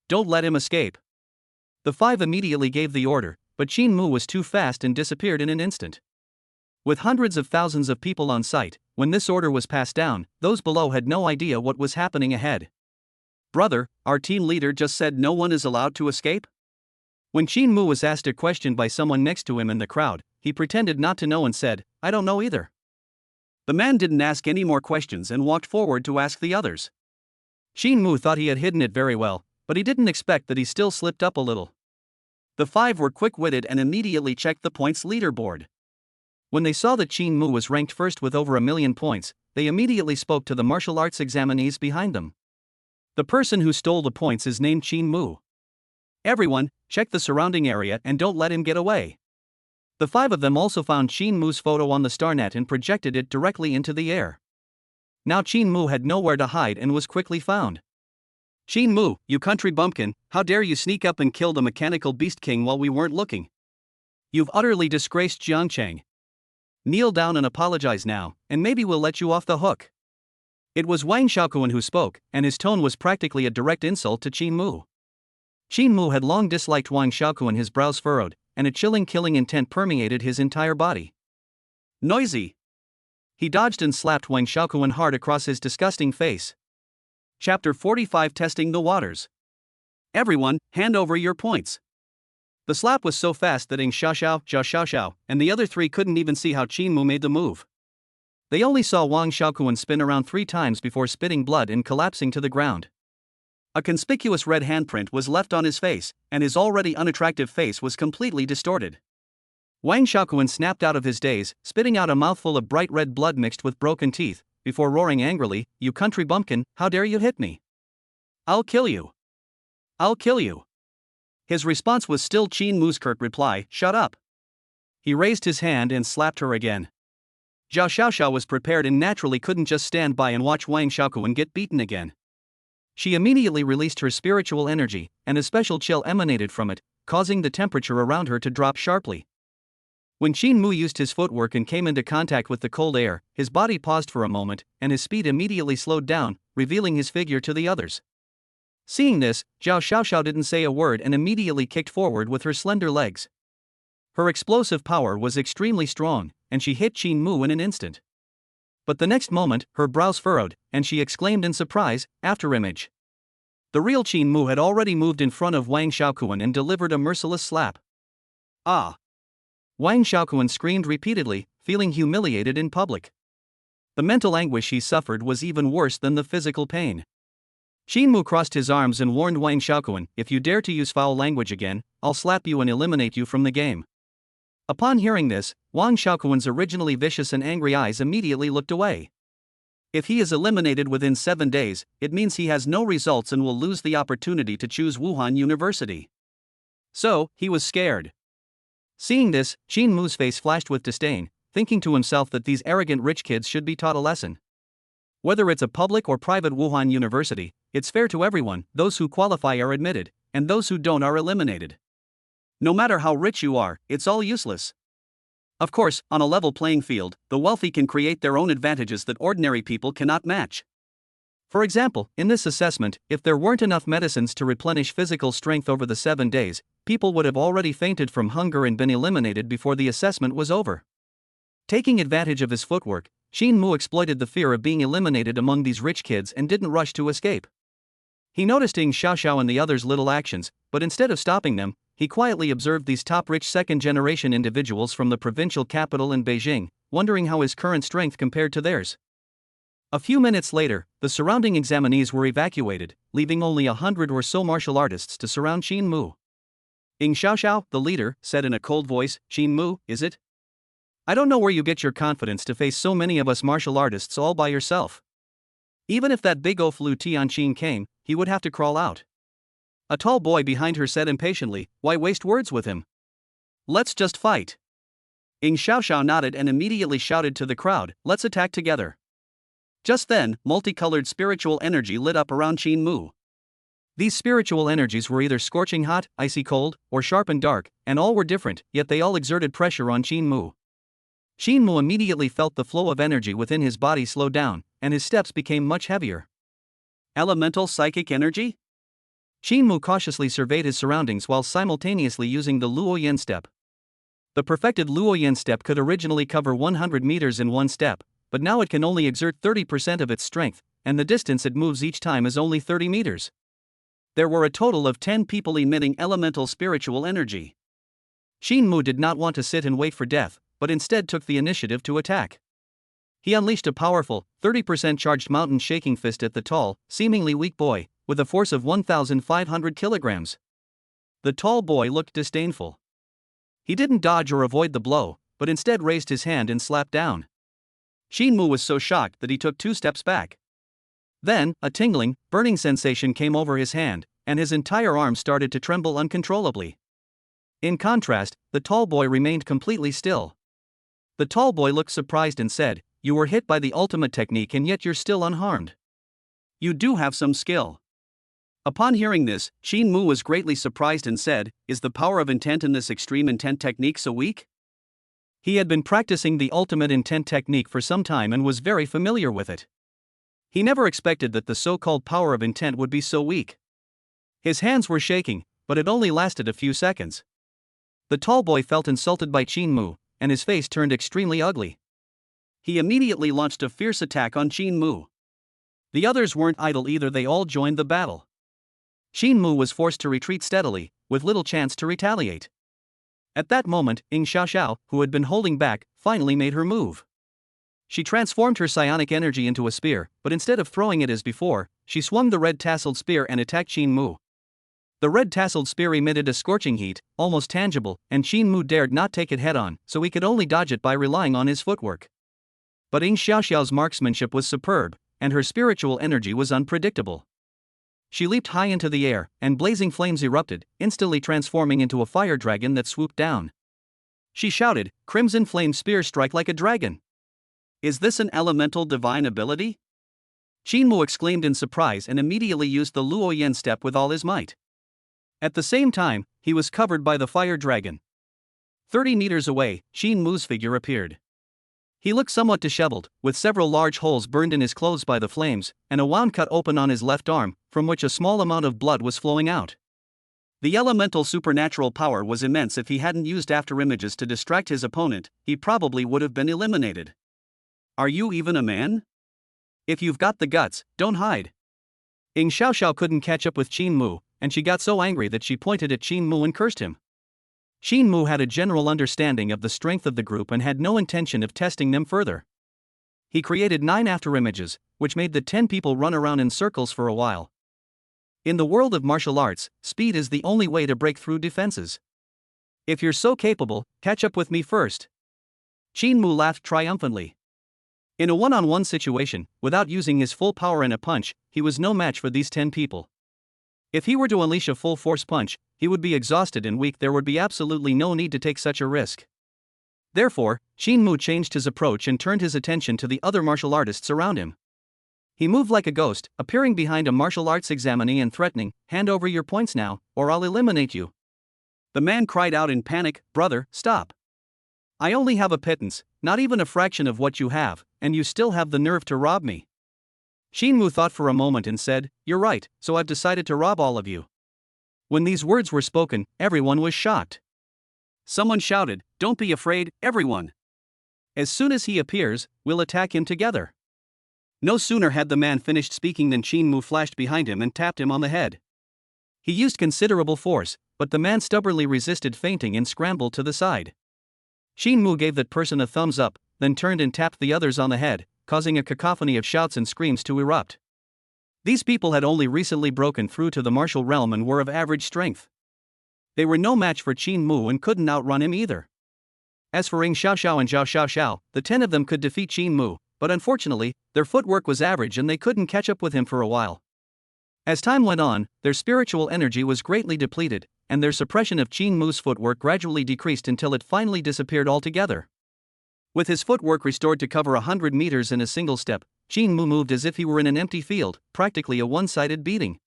Don't let him escape." The 5 immediately gave the order, but Qin Mu was too fast and disappeared in an instant. With hundreds of thousands of people on site, when this order was passed down, those below had no idea what was happening ahead. "Brother, our team leader just said no one is allowed to escape?" When Qin Mu was asked a question by someone next to him in the crowd, he pretended not to know and said, "I don't know either." The man didn't ask any more questions and walked forward to ask the others. Qin Mu thought he had hidden it very well, but he didn't expect that he still slipped up a little. The five were quick-witted and immediately checked the points leaderboard. When they saw that Qin Mu was ranked first with over 1,000,000 points, they immediately spoke to the martial arts examinees behind them. The person who stole the points is named Qin Mu. Everyone, check the surrounding area and don't let him get away. The five of them also found Qin Mu's photo on the StarNet and projected it directly into the air. Now Qin Mu had nowhere to hide and was quickly found. Qin Mu, you country bumpkin, how dare you sneak up and kill the mechanical beast king while we weren't looking? You've utterly disgraced Jiangcheng. Kneel down and apologize now, and maybe we'll let you off the hook. It was Wang Xiaoquan who spoke, and his tone was practically a direct insult to Qin Mu. Qin Mu had long disliked Wang Xiaoquan, his brows furrowed, and a chilling killing intent permeated his entire body. Noisy! He dodged and slapped Wang Xiaoquan hard across his disgusting face. Chapter 45, Testing the Waters. Everyone, hand over your points. The slap was so fast that Ing Xiaoxiao, Jia Xiaoxiao, and the other three couldn't even see how Qin Mu made the move. They only saw Wang Xiaoquan spin around 3 times before spitting blood and collapsing to the ground. A conspicuous red handprint was left on his face, and his already unattractive face was completely distorted. Wang Xiaoquan snapped out of his daze, spitting out a mouthful of bright red blood mixed with broken teeth, before roaring angrily, "You country bumpkin, how dare you hit me? I'll kill you. I'll kill you." His response was still Qin Mu's curt reply, "Shut up." He raised his hand and slapped her again. Zhao Xiaoxiao was prepared and naturally couldn't just stand by and watch Wang Xiaoquan get beaten again. She immediately released her spiritual energy, and a special chill emanated from it, causing the temperature around her to drop sharply. When Qin Mu used his footwork and came into contact with the cold air, his body paused for a moment, and his speed immediately slowed down, revealing his figure to the others. Seeing this, Zhao Xiaoxiao didn't say a word and immediately kicked forward with her slender legs. Her explosive power was extremely strong, and she hit Qin Mu in an instant. But the next moment, her brows furrowed, and she exclaimed in surprise, "Afterimage." The real Qin Mu had already moved in front of Wang Xiaoquan and delivered a merciless slap. "Ah!" Wang Xiaoquan screamed repeatedly, feeling humiliated in public. The mental anguish he suffered was even worse than the physical pain. Qin Mu crossed his arms and warned Wang Xiaoquan, "If you dare to use foul language again, I'll slap you and eliminate you from the game." Upon hearing this, Wang Xiaoquan's originally vicious and angry eyes immediately looked away. If he is eliminated within 7 days, it means he has no results and will lose the opportunity to choose Wuhan University. So, he was scared. Seeing this, Qin Mu's face flashed with disdain, thinking to himself that these arrogant rich kids should be taught a lesson. Whether it's a public or private Wuhan University, it's fair to everyone. Those who qualify are admitted, and those who don't are eliminated. No matter how rich you are, it's all useless. Of course, on a level playing field, the wealthy can create their own advantages that ordinary people cannot match. For example, in this assessment, if there weren't enough medicines to replenish physical strength over the 7 days, people would have already fainted from hunger and been eliminated before the assessment was over. Taking advantage of his footwork, Qin Mu exploited the fear of being eliminated among these rich kids and didn't rush to escape. He noticed Ing Xiaoxiao and the others' little actions, but instead of stopping them, he quietly observed these top-rich second-generation individuals from the provincial capital in Beijing, wondering how his current strength compared to theirs. A few minutes later, the surrounding examinees were evacuated, leaving only 100 or so martial artists to surround Qin Mu. Ing Xiaoxiao, the leader, said in a cold voice, "Qin Mu, is it? I don't know where you get your confidence to face so many of us martial artists all by yourself. Even if that big oaf Lu Tianqin came, he would have to crawl out." A tall boy behind her said impatiently, "Why waste words with him? Let's just fight." Ing Xiaoxiao nodded and immediately shouted to the crowd, "Let's attack together." Just then, multicolored spiritual energy lit up around Qin Mu. These spiritual energies were either scorching hot, icy cold, or sharp and dark, and all were different, yet they all exerted pressure on Qin Mu. Qin Mu immediately felt the flow of energy within his body slow down, and his steps became much heavier. Elemental psychic energy? Qin Mu cautiously surveyed his surroundings while simultaneously using the Luoyan step. The perfected Luoyan step could originally cover 100 meters in one step, but now it can only exert 30% of its strength, and the distance it moves each time is only 30 meters. There were a total of 10 people emitting elemental spiritual energy. Qin Mu did not want to sit and wait for death, but instead took the initiative to attack. He unleashed a powerful, 30% charged mountain shaking fist at the tall, seemingly weak boy, with a force of 1,500 kilograms. The tall boy looked disdainful. He didn't dodge or avoid the blow, but instead raised his hand and slapped down. Shinmu was so shocked that he took 2 steps back. Then, a tingling, burning sensation came over his hand, and his entire arm started to tremble uncontrollably. In contrast, the tall boy remained completely still. The tall boy looked surprised and said, "You were hit by the ultimate technique and yet you're still unharmed. You do have some skill." Upon hearing this, Shinmu was greatly surprised and said, "Is the power of intent in this extreme intent technique so weak?" He had been practicing the ultimate intent technique for some time and was very familiar with it. He never expected that the so-called power of intent would be so weak. His hands were shaking, but it only lasted a few seconds. The tall boy felt insulted by Shinmu, and his face turned extremely ugly. He immediately launched a fierce attack on Shinmu. The others weren't idle either, they all joined the battle. Shinmu was forced to retreat steadily, with little chance to retaliate. At that moment, Ying Xiaoxiao, who had been holding back, finally made her move. She transformed her psionic energy into a spear, but instead of throwing it as before, she swung the red tasseled spear and attacked Shinmu. The red tasseled spear emitted a scorching heat, almost tangible, and Shinmu dared not take it head-on, so he could only dodge it by relying on his footwork. But Ying Xiaoxiao's marksmanship was superb, and her spiritual energy was unpredictable. She leaped high into the air, and blazing flames erupted, instantly transforming into a fire dragon that swooped down. She shouted, "Crimson flame spear, strike like a dragon!" Is this an elemental divine ability? Shinmu exclaimed in surprise and immediately used the Luoyan step with all his might. At the same time, he was covered by the fire dragon. 30 meters away, Shinmu's figure appeared. He looked somewhat disheveled, with several large holes burned in his clothes by the flames, and a wound cut open on his left arm, from which a small amount of blood was flowing out. The elemental supernatural power was immense. If he hadn't used afterimages to distract his opponent, he probably would have been eliminated. Are you even a man? If you've got the guts, don't hide. Ying Xiaoxiao couldn't catch up with Shinmu, and she got so angry that she pointed at Shinmu and cursed him. Shinmu had a general understanding of the strength of the group and had no intention of testing them further. He created 9 afterimages, which made the 10 people run around in circles for a while. In the world of martial arts, speed is the only way to break through defenses. If you're so capable, catch up with me first. Shinmu laughed triumphantly. In a one-on-one situation, without using his full power in a punch, he was no match for these 10 people. If he were to unleash a full-force punch, he would be exhausted and weak. There would be absolutely no need to take such a risk. Therefore, Shinmu changed his approach and turned his attention to the other martial artists around him. He moved like a ghost, appearing behind a martial arts examinee and threatening, "Hand over your points now, or I'll eliminate you." The man cried out in panic, "Brother, stop. I only have a pittance, not even a fraction of what you have, and you still have the nerve to rob me." Shinmu thought for a moment and said, "You're right, so I've decided to rob all of you." When these words were spoken, everyone was shocked. Someone shouted, "Don't be afraid, everyone. As soon as he appears, we'll attack him together." No sooner had the man finished speaking than Shinmu flashed behind him and tapped him on the head. He used considerable force, but the man stubbornly resisted, fainting and scrambled to the side. Shinmu gave that person a thumbs up, then turned and tapped the others on the head, causing a cacophony of shouts and screams to erupt. These people had only recently broken through to the martial realm and were of average strength. They were no match for Shinmu and couldn't outrun him either. As for Ying Xiaoxiao and Zhao Xiaoxiao, the 10 of them could defeat Shinmu, but unfortunately, their footwork was average and they couldn't catch up with him for a while. As time went on, their spiritual energy was greatly depleted, and their suppression of Shinmu's footwork gradually decreased until it finally disappeared altogether. With his footwork restored to cover 100 meters in a single step, Shinmu moved as if he were in an empty field, practically a one-sided beating.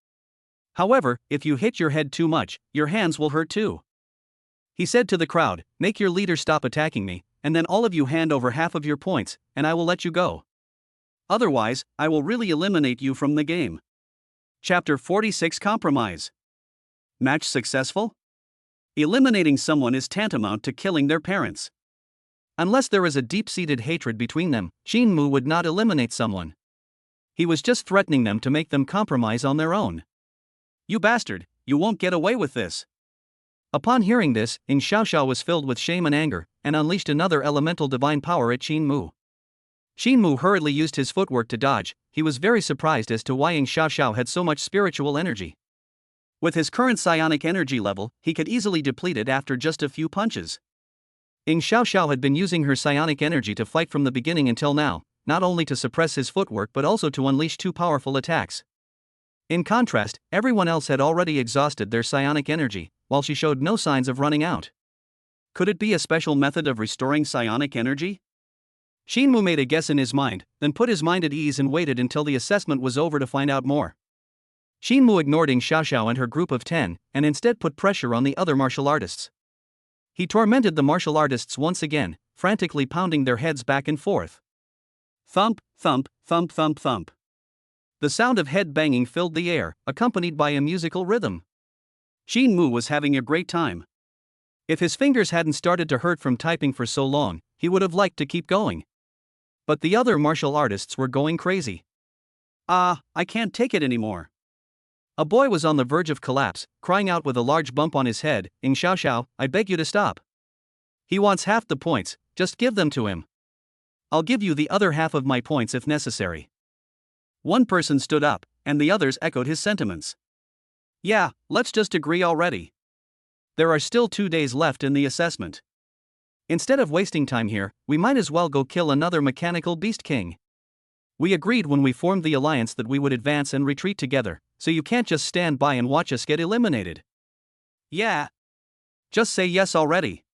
However, if you hit your head too much, your hands will hurt too. He said to the crowd, "Make your leader stop attacking me, and then all of you hand over half of your points, and I will let you go. Otherwise, I will really eliminate you from the game." Chapter 46 Compromise. Match successful? Eliminating someone is tantamount to killing their parents. Unless there is a deep-seated hatred between them, Shinmu would not eliminate someone. He was just threatening them to make them compromise on their own. "You bastard, you won't get away with this." Upon hearing this, Ying Xiaoxiao was filled with shame and anger, and unleashed another elemental divine power at Shinmu. Shinmu hurriedly used his footwork to dodge. He was very surprised as to why Ying Xiaoxiao had so much spiritual energy. With his current psionic energy level, he could easily deplete it after just a few punches. Ying Xiaoxiao had been using her psionic energy to fight from the beginning until now, not only to suppress his footwork but also to unleash two powerful attacks. In contrast, everyone else had already exhausted their psionic energy, while she showed no signs of running out. Could it be a special method of restoring psionic energy? Shinmu made a guess in his mind, then put his mind at ease and waited until the assessment was over to find out more. Shinmu ignored Ying Xiaoxiao and her group of 10, and instead put pressure on the other martial artists. He tormented the martial artists once again, frantically pounding their heads back and forth. Thump, thump, thump, thump, thump. The sound of head banging filled the air, accompanied by a musical rhythm. Shinmu was having a great time. If his fingers hadn't started to hurt from typing for so long, he would have liked to keep going. But the other martial artists were going crazy. I can't take it anymore. A boy was on the verge of collapse, crying out with a large bump on his head, "Ying Xiaoxiao, I beg you to stop. He wants half the points, just give them to him. I'll give you the other half of my points if necessary." One person stood up, and the others echoed his sentiments. Yeah, let's just agree already. There are still 2 days left in the assessment. Instead of wasting time here, we might as well go kill another mechanical beast king. We agreed when we formed the alliance that we would advance and retreat together, so you can't just stand by and watch us get eliminated. Yeah. Just say yes already.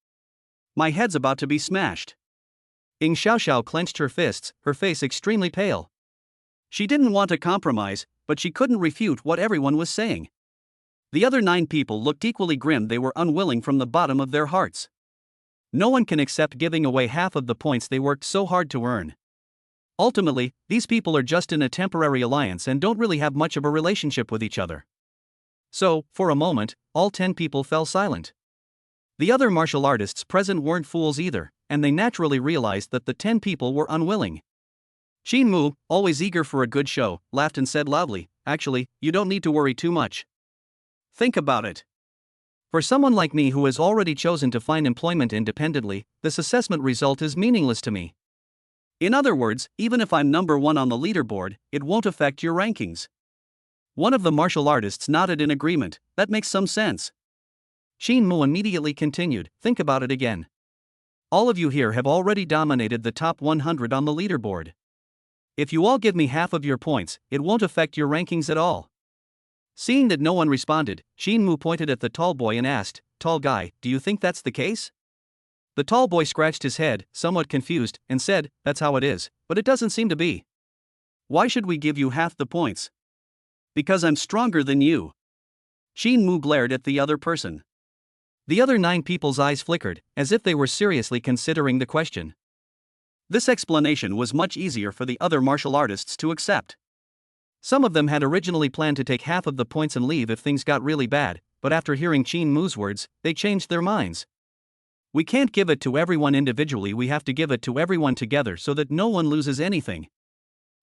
My head's about to be smashed. Ying Xiaoxiao clenched her fists, her face extremely pale. She didn't want to compromise, but she couldn't refute what everyone was saying. The other 9 people looked equally grim. They were unwilling from the bottom of their hearts. No one can accept giving away half of the points they worked so hard to earn. Ultimately, these people are just in a temporary alliance and don't really have much of a relationship with each other. So, for a moment, all 10 people fell silent. The other martial artists present weren't fools either, and they naturally realized that the 10 people were unwilling. Shinmu, always eager for a good show, laughed and said loudly, "Actually, you don't need to worry too much. Think about it. For someone like me who has already chosen to find employment independently, this assessment result is meaningless to me. In other words, even if I'm number 1 on the leaderboard, it won't affect your rankings." One of the martial artists nodded in agreement. That makes some sense. Shinmu immediately continued, "Think about it again. All of you here have already dominated the top 100 on the leaderboard. If you all give me half of your points, it won't affect your rankings at all." Seeing that no one responded, Shinmu pointed at the tall boy and asked, "Tall guy, do you think that's the case?" The tall boy scratched his head, somewhat confused, and said, "That's how it is, but it doesn't seem to be." "Why should we give you half the points?" "Because I'm stronger than you." Shinmu glared at the other person. The other 9 people's eyes flickered, as if they were seriously considering the question. This explanation was much easier for the other martial artists to accept. Some of them had originally planned to take half of the points and leave if things got really bad, but after hearing Shinmu's words, they changed their minds. "We can't give it to everyone individually, we have to give it to everyone together so that no one loses anything."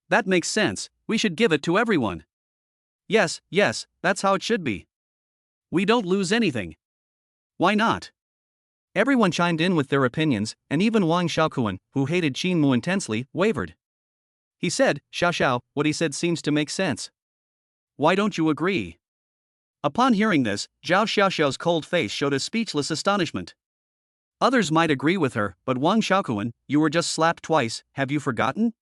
"That makes sense, we should give it to everyone." Yes, that's how it should be. We don't lose anything." "Why not?" Everyone chimed in with their opinions, and even Wang Xiaokuan, who hated Shinmu intensely, wavered. He said, "Xiaoxiao, what he said seems to make sense. Why don't you agree?" Upon hearing this, Zhao Xiaoxiao's cold face showed a speechless astonishment. Others might agree with her, but Wang Xiaokuan, you were just slapped twice, have you forgotten?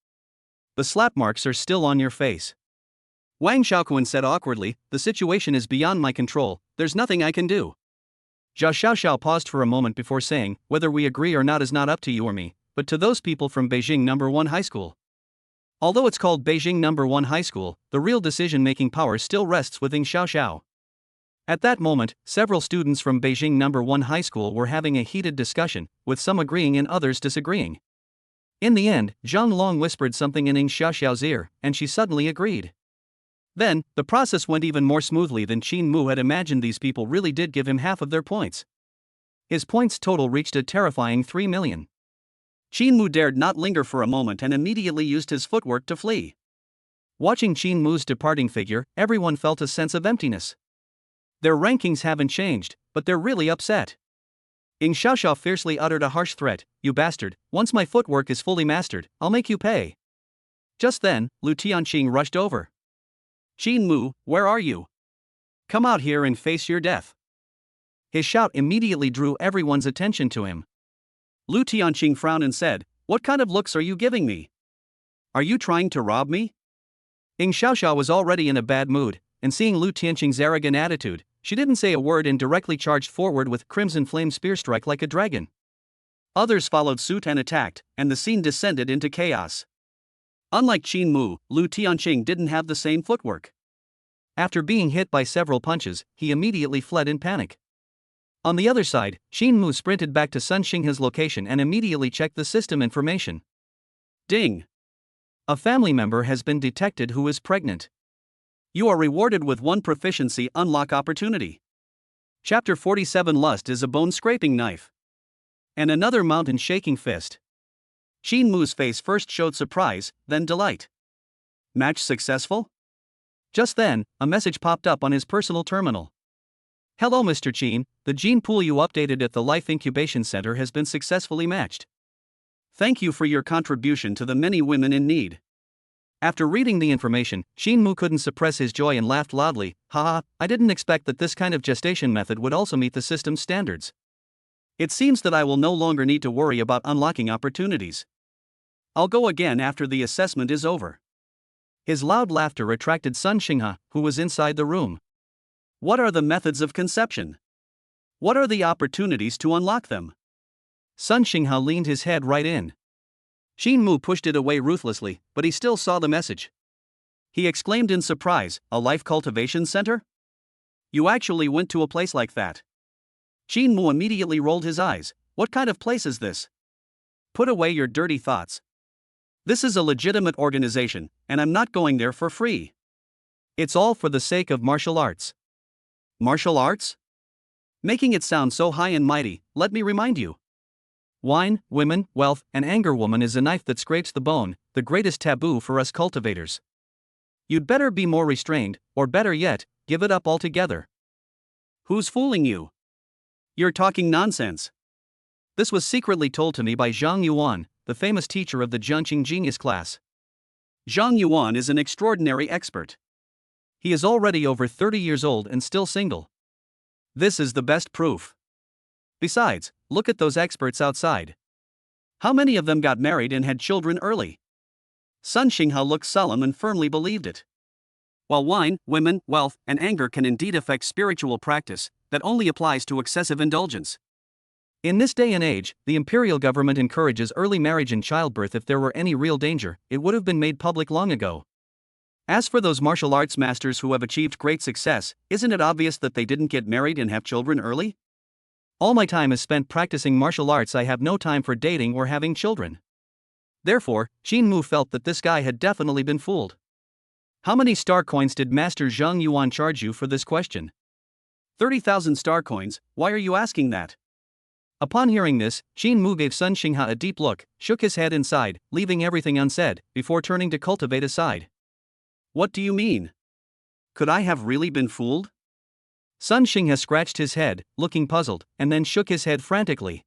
The slap marks are still on your face. Wang Xiaokuan said awkwardly, "The situation is beyond my control, there's nothing I can do." Zhao Xiaoxiao paused for a moment before saying, "Whether we agree or not is not up to you or me, but to those people from Beijing No. 1 High School. Although it's called Beijing No. 1 High School, the real decision-making power still rests with Ying Xiaoxiao." At that moment, several students from Beijing No. 1 High School were having a heated discussion, with some agreeing and others disagreeing. In the end, Zhang Long whispered something in Ying Xiaoxiao's ear, and she suddenly agreed. Then, the process went even more smoothly than Shinmu had imagined. These people really did give him half of their points. His points total reached a terrifying 3 million. Shinmu dared not linger for a moment and immediately used his footwork to flee. Watching Shinmu's departing figure, everyone felt a sense of emptiness. Their rankings haven't changed, but they're really upset. Ying Xiaoxiao fiercely uttered a harsh threat, "You bastard, once my footwork is fully mastered, I'll make you pay." Just then, Lu Tianqing rushed over. "Shinmu, where are you?" Come out here and face your death. His shout immediately drew everyone's attention to him. Lu Tianqing frowned and said, "What kind of looks are you giving me? Are you trying to rob me?" Ying Xiaoxiao was already in a bad mood, and seeing Lu Tianqing's arrogant attitude, she didn't say a word and directly charged forward with Crimson Flame Spear Strike like a dragon. Others followed suit and attacked, and the scene descended into chaos. Unlike Qin Mu, Lu Tianqing didn't have the same footwork. After being hit by several punches, he immediately fled in panic. On the other side, Qin Mu sprinted back to Sun Xingha's location and immediately checked the system information. Ding! A family member has been detected who is pregnant. You are rewarded with 1 proficiency unlock opportunity. Chapter 47 Lust is a bone-scraping knife. And another mountain-shaking fist. Qin Mu's face first showed surprise, then delight. Match successful? Just then, a message popped up on his personal terminal. "Hello Mr. Qin, the gene pool you updated at the Life Incubation Center has been successfully matched. Thank you for your contribution to the many women in need." After reading the information, Qin Mu couldn't suppress his joy and laughed loudly. Haha, I didn't expect that this kind of gestation method would also meet the system's standards. It seems that I will no longer need to worry about unlocking opportunities. I'll go again after the assessment is over. His loud laughter attracted Sun Xingha, who was inside the room. What are the methods of conception? What are the opportunities to unlock them? Sun Xingha leaned his head right in. Qin Mu pushed it away ruthlessly, but he still saw the message. He exclaimed in surprise, "A life cultivation center? You actually went to a place like that?" Qin Mu immediately rolled his eyes. "What kind of place is this? Put away your dirty thoughts. This is a legitimate organization, and I'm not going there for free. It's all for the sake of martial arts." Martial arts? Making it sound so high and mighty, let me remind you. Wine, women, wealth, and anger. Woman is a knife that scrapes the bone, the greatest taboo for us cultivators. You'd better be more restrained, or better yet, give it up altogether. Who's fooling you? You're talking nonsense. This was secretly told to me by Zhang Yuan, the famous teacher of the Jiangqing Genius class. Zhang Yuan is an extraordinary expert. He is already over 30 years old and still single. This is the best proof. Besides, look at those experts outside. How many of them got married and had children early? Sun Xingha looked solemn and firmly believed it. While wine, women, wealth, and anger can indeed affect spiritual practice, that only applies to excessive indulgence. In this day and age, the imperial government encourages early marriage and childbirth. If there were any real danger, it would have been made public long ago. As for those martial arts masters who have achieved great success, isn't it obvious that they didn't get married and have children early? All my time is spent practicing martial arts. I have no time for dating or having children. Therefore, Qin Mu felt that this guy had definitely been fooled. How many star coins did Master Zhang Yuan charge you for this question? 30,000 star coins. Why are you asking that? Upon hearing this, Qin Mu gave Sun Xingha a deep look, shook his head and sighed, leaving everything unsaid, before turning to cultivate aside. What do you mean? Could I have really been fooled? Sun Xingha scratched his head, looking puzzled, and then shook his head frantically.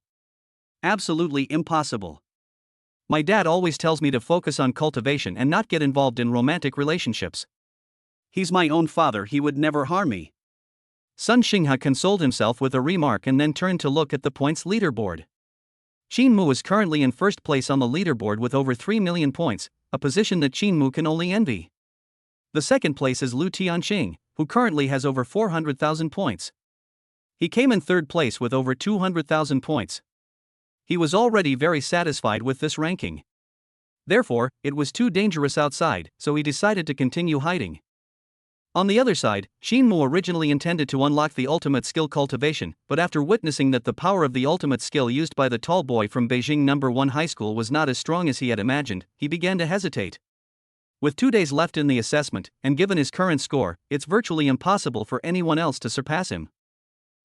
Absolutely impossible. My dad always tells me to focus on cultivation and not get involved in romantic relationships. He's my own father, he would never harm me. Sun Xingha consoled himself with a remark and then turned to look at the points leaderboard. Qin Mu is currently in first place on the leaderboard with over 3 million points, a position that Qin Mu can only envy. The second place is Lu Tianqing, who currently has over 400,000 points. He came in third place with over 200,000 points. He was already very satisfied with this ranking. Therefore, it was too dangerous outside, so he decided to continue hiding. On the other side, Qin Mu originally intended to unlock the ultimate skill cultivation, but after witnessing that the power of the ultimate skill used by the tall boy from Beijing No. 1 High School was not as strong as he had imagined, he began to hesitate. With 2 days left in the assessment, and given his current score, it's virtually impossible for anyone else to surpass him.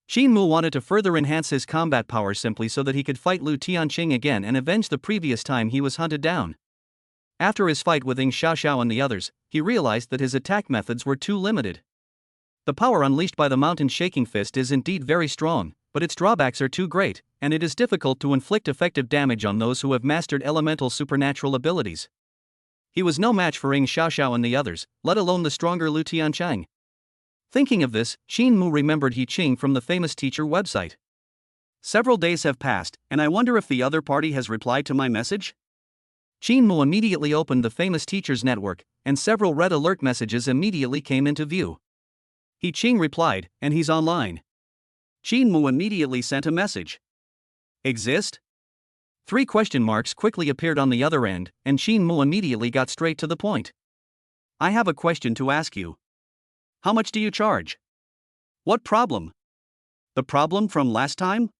Qin Mu wanted to further enhance his combat power simply so that he could fight Lu Tianqing again and avenge the previous time he was hunted down. After his fight with Ying Xiaoxiao and the others, he realized that his attack methods were too limited. The power unleashed by the mountain-shaking fist is indeed very strong, but its drawbacks are too great, and it is difficult to inflict effective damage on those who have mastered elemental supernatural abilities. He was no match for Ying Xiaoxiao and the others, let alone the stronger Lu Tianqing. Thinking of this, Shin Mu remembered He Ching from the famous teacher website. Several days have passed, and I wonder if the other party has replied to my message? Shin Mu immediately opened the famous teachers network, and several red alert messages immediately came into view. He Ching replied, and he's online. Shin Mu immediately sent a message. Exist? 3 question marks quickly appeared on the other end, and Shin Mu immediately got straight to the point. I have a question to ask you. How much do you charge? What problem? The problem from last time?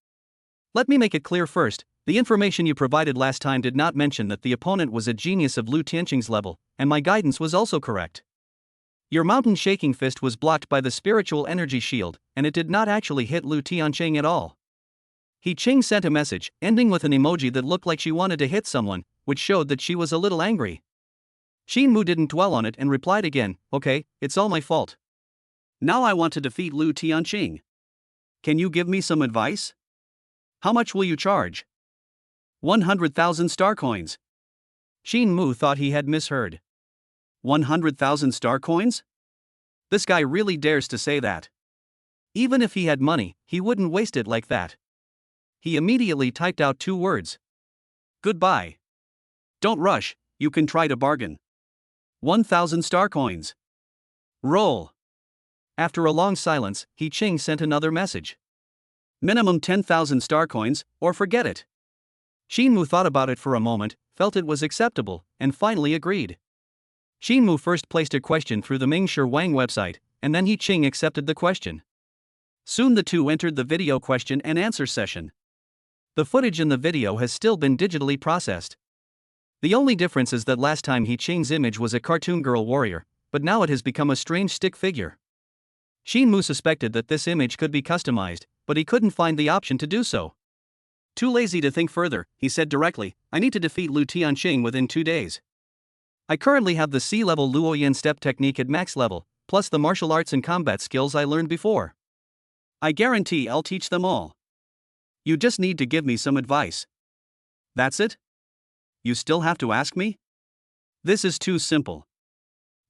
Let me make it clear first, the information you provided last time did not mention that the opponent was a genius of Lu Tianqing's level, and my guidance was also correct. Your mountain shaking fist was blocked by the spiritual energy shield, and it did not actually hit Lu Tianqing at all. He Ching sent a message, ending with an emoji that looked like she wanted to hit someone, which showed that she was a little angry. Shin Mu didn't dwell on it and replied again, okay, it's all my fault. Now I want to defeat Lu Tianqing. Can you give me some advice? How much will you charge? 100,000 star coins. Shin Mu thought he had misheard. 100,000 star coins? This guy really dares to say that. Even if he had money, he wouldn't waste it like that. He immediately typed out 2 words. Goodbye. Don't rush, you can try to bargain. 1,000 star coins. Roll. After a long silence, He Ching sent another message. Minimum 10,000 star coins, or forget it. Shin Mu thought about it for a moment, felt it was acceptable, and finally agreed. Shin Mu first placed a question through the Mingshi Wang website, and then He Ching accepted the question. Soon the two entered the video question and answer session. The footage in the video has still been digitally processed. The only difference is that last time He Ching's image was a cartoon girl warrior, but now it has become a strange stick figure. Shin Mu suspected that this image could be customized, but he couldn't find the option to do so. Too lazy to think further, he said directly, I need to defeat Lu Tianqing within 2 days. I currently have the C-level Luoyan step technique at max level, plus the martial arts and combat skills I learned before. I guarantee I'll teach them all. You just need to give me some advice. That's it? You still have to ask me? This is too simple.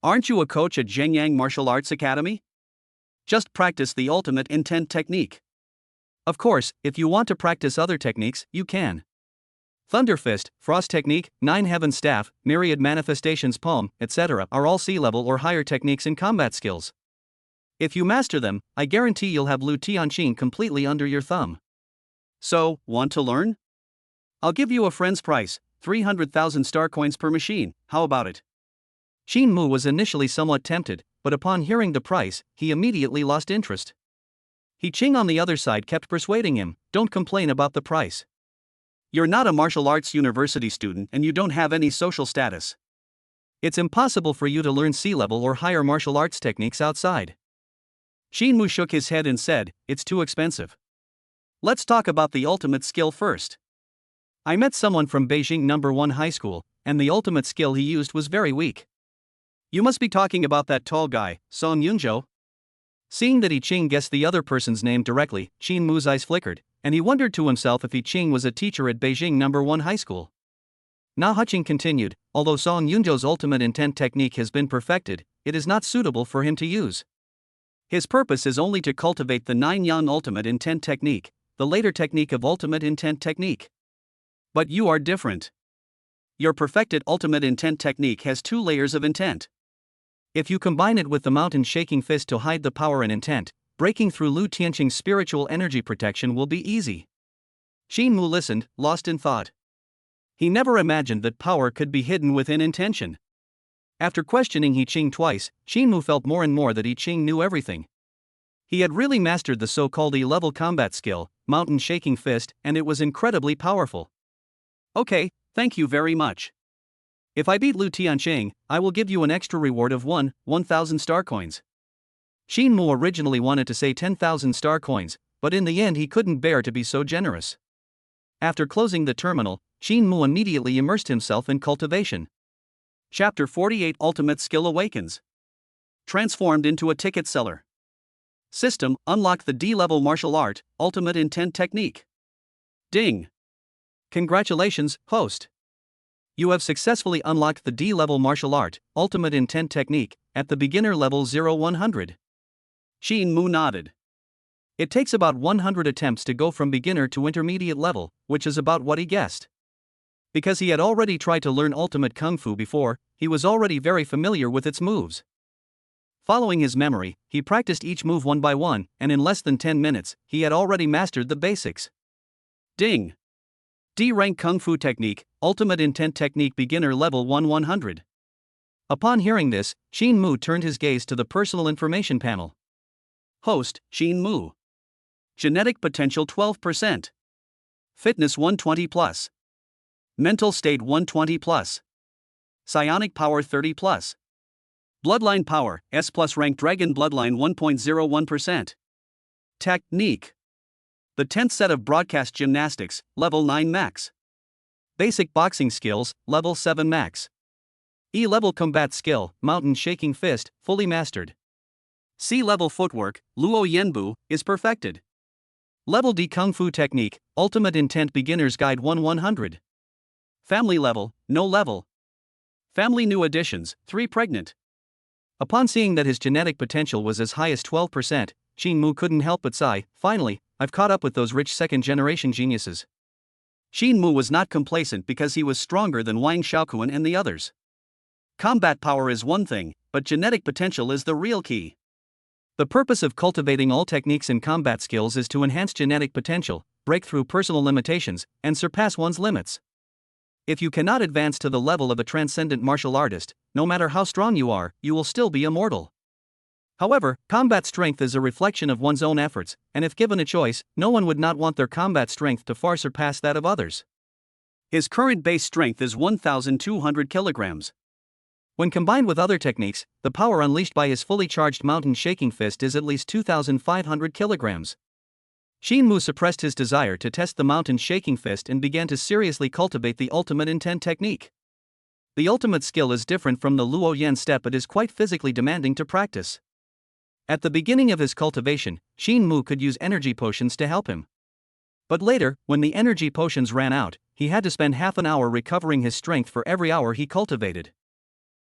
Aren't you a coach at Zhengyang Martial Arts Academy? Just practice the ultimate intent technique. Of course, if you want to practice other techniques, you can. Thunder Fist, Frost Technique, 9 Heaven Staff, Myriad Manifestations Palm, etc. are all C-level or higher techniques and combat skills. If you master them, I guarantee you'll have Lu Tianqing completely under your thumb. So, want to learn? I'll give you a friend's price, 300,000 star coins per machine, how about it? Shin Mu was initially somewhat tempted, but upon hearing the price, he immediately lost interest. He Ching on the other side kept persuading him, don't complain about the price. You're not a martial arts university student and you don't have any social status. It's impossible for you to learn C-level or higher martial arts techniques outside. Shin Mu shook his head and said, it's too expensive. Let's talk about the ultimate skill first. I met someone from Beijing No. 1 high school, and the ultimate skill he used was very weak. You must be talking about that tall guy, Song Yunzhou. Seeing that He Ching guessed the other person's name directly, Shin Mu's eyes flickered, and he wondered to himself if He Ching was a teacher at Beijing No. 1 high school. Na Huching continued, although Song Yunzhou's ultimate intent technique has been perfected, it is not suitable for him to use. His purpose is only to cultivate the 9 Yan ultimate intent technique, the later technique of ultimate intent technique. But you are different. Your perfected ultimate intent technique has 2 layers of intent. If you combine it with the mountain shaking fist to hide the power and intent, breaking through Lu Tianqing's spiritual energy protection will be easy. Shin Mu listened, lost in thought. He never imagined that power could be hidden within intention. After questioning He Ching twice, Shin Mu felt more and more that He Ching knew everything. He had really mastered the so-called E-level combat skill, mountain shaking fist, and it was incredibly powerful. Okay, thank you very much. If I beat Lu Tianqing, I will give you an extra reward of 1,000 star coins. Shin Mu originally wanted to say 10,000 star coins, but in the end he couldn't bear to be so generous. After closing the terminal, Shin Mu immediately immersed himself in cultivation. Chapter 48 Ultimate Skill Awakens. Transformed into a ticket seller. System, unlock the D-level martial art, ultimate intent technique. Ding. Congratulations, host. You have successfully unlocked the D-level martial art, ultimate intent technique, at the beginner level 0100. Shin Mu nodded. It takes about 100 attempts to go from beginner to intermediate level, which is about what he guessed. Because he had already tried to learn ultimate kung fu before, he was already very familiar with its moves. Following his memory, he practiced each move one by one, and in less than 10 minutes, he had already mastered the basics. Ding! D-rank kung fu technique, ultimate intent technique beginner level 100. Upon hearing this, Shin Mu turned his gaze to the personal information panel. Host, Shin Mu. Genetic potential 12%. Fitness 120 plus. Mental state 120 plus. Psionic power 30 plus. Bloodline power, S plus rank dragon bloodline 1.01%. Technique. The 10th set of broadcast gymnastics, level 9 max. Basic boxing skills, level 7 max. E-level combat skill, mountain shaking fist, fully mastered. C-level footwork, Luo Yenbu, is perfected. Level D Kung Fu technique, ultimate intent beginner's guide 100. Family level, no level. Family new additions, 3 pregnant. Upon seeing that his genetic potential was as high as 12%, Shin Mu couldn't help but sigh. Finally, I've caught up with those rich second-generation geniuses. Shin Mu was not complacent because he was stronger than Wang Xiaoquan and the others. Combat power is one thing, but genetic potential is the real key. The purpose of cultivating all techniques and combat skills is to enhance genetic potential, break through personal limitations, and surpass one's limits. If you cannot advance to the level of a transcendent martial artist, no matter how strong you are, you will still be immortal. However, combat strength is a reflection of one's own efforts, and if given a choice, no one would not want their combat strength to far surpass that of others. His current base strength is 1,200 kilograms. When combined with other techniques, the power unleashed by his fully charged mountain shaking fist is at least 2,500 kilograms. Shin Mu suppressed his desire to test the mountain shaking fist and began to seriously cultivate the ultimate intent technique. The ultimate skill is different from the Luo Yan step but is quite physically demanding to practice. At the beginning of his cultivation, Shin Mu could use energy potions to help him. But later, when the energy potions ran out, he had to spend half an hour recovering his strength for every hour he cultivated.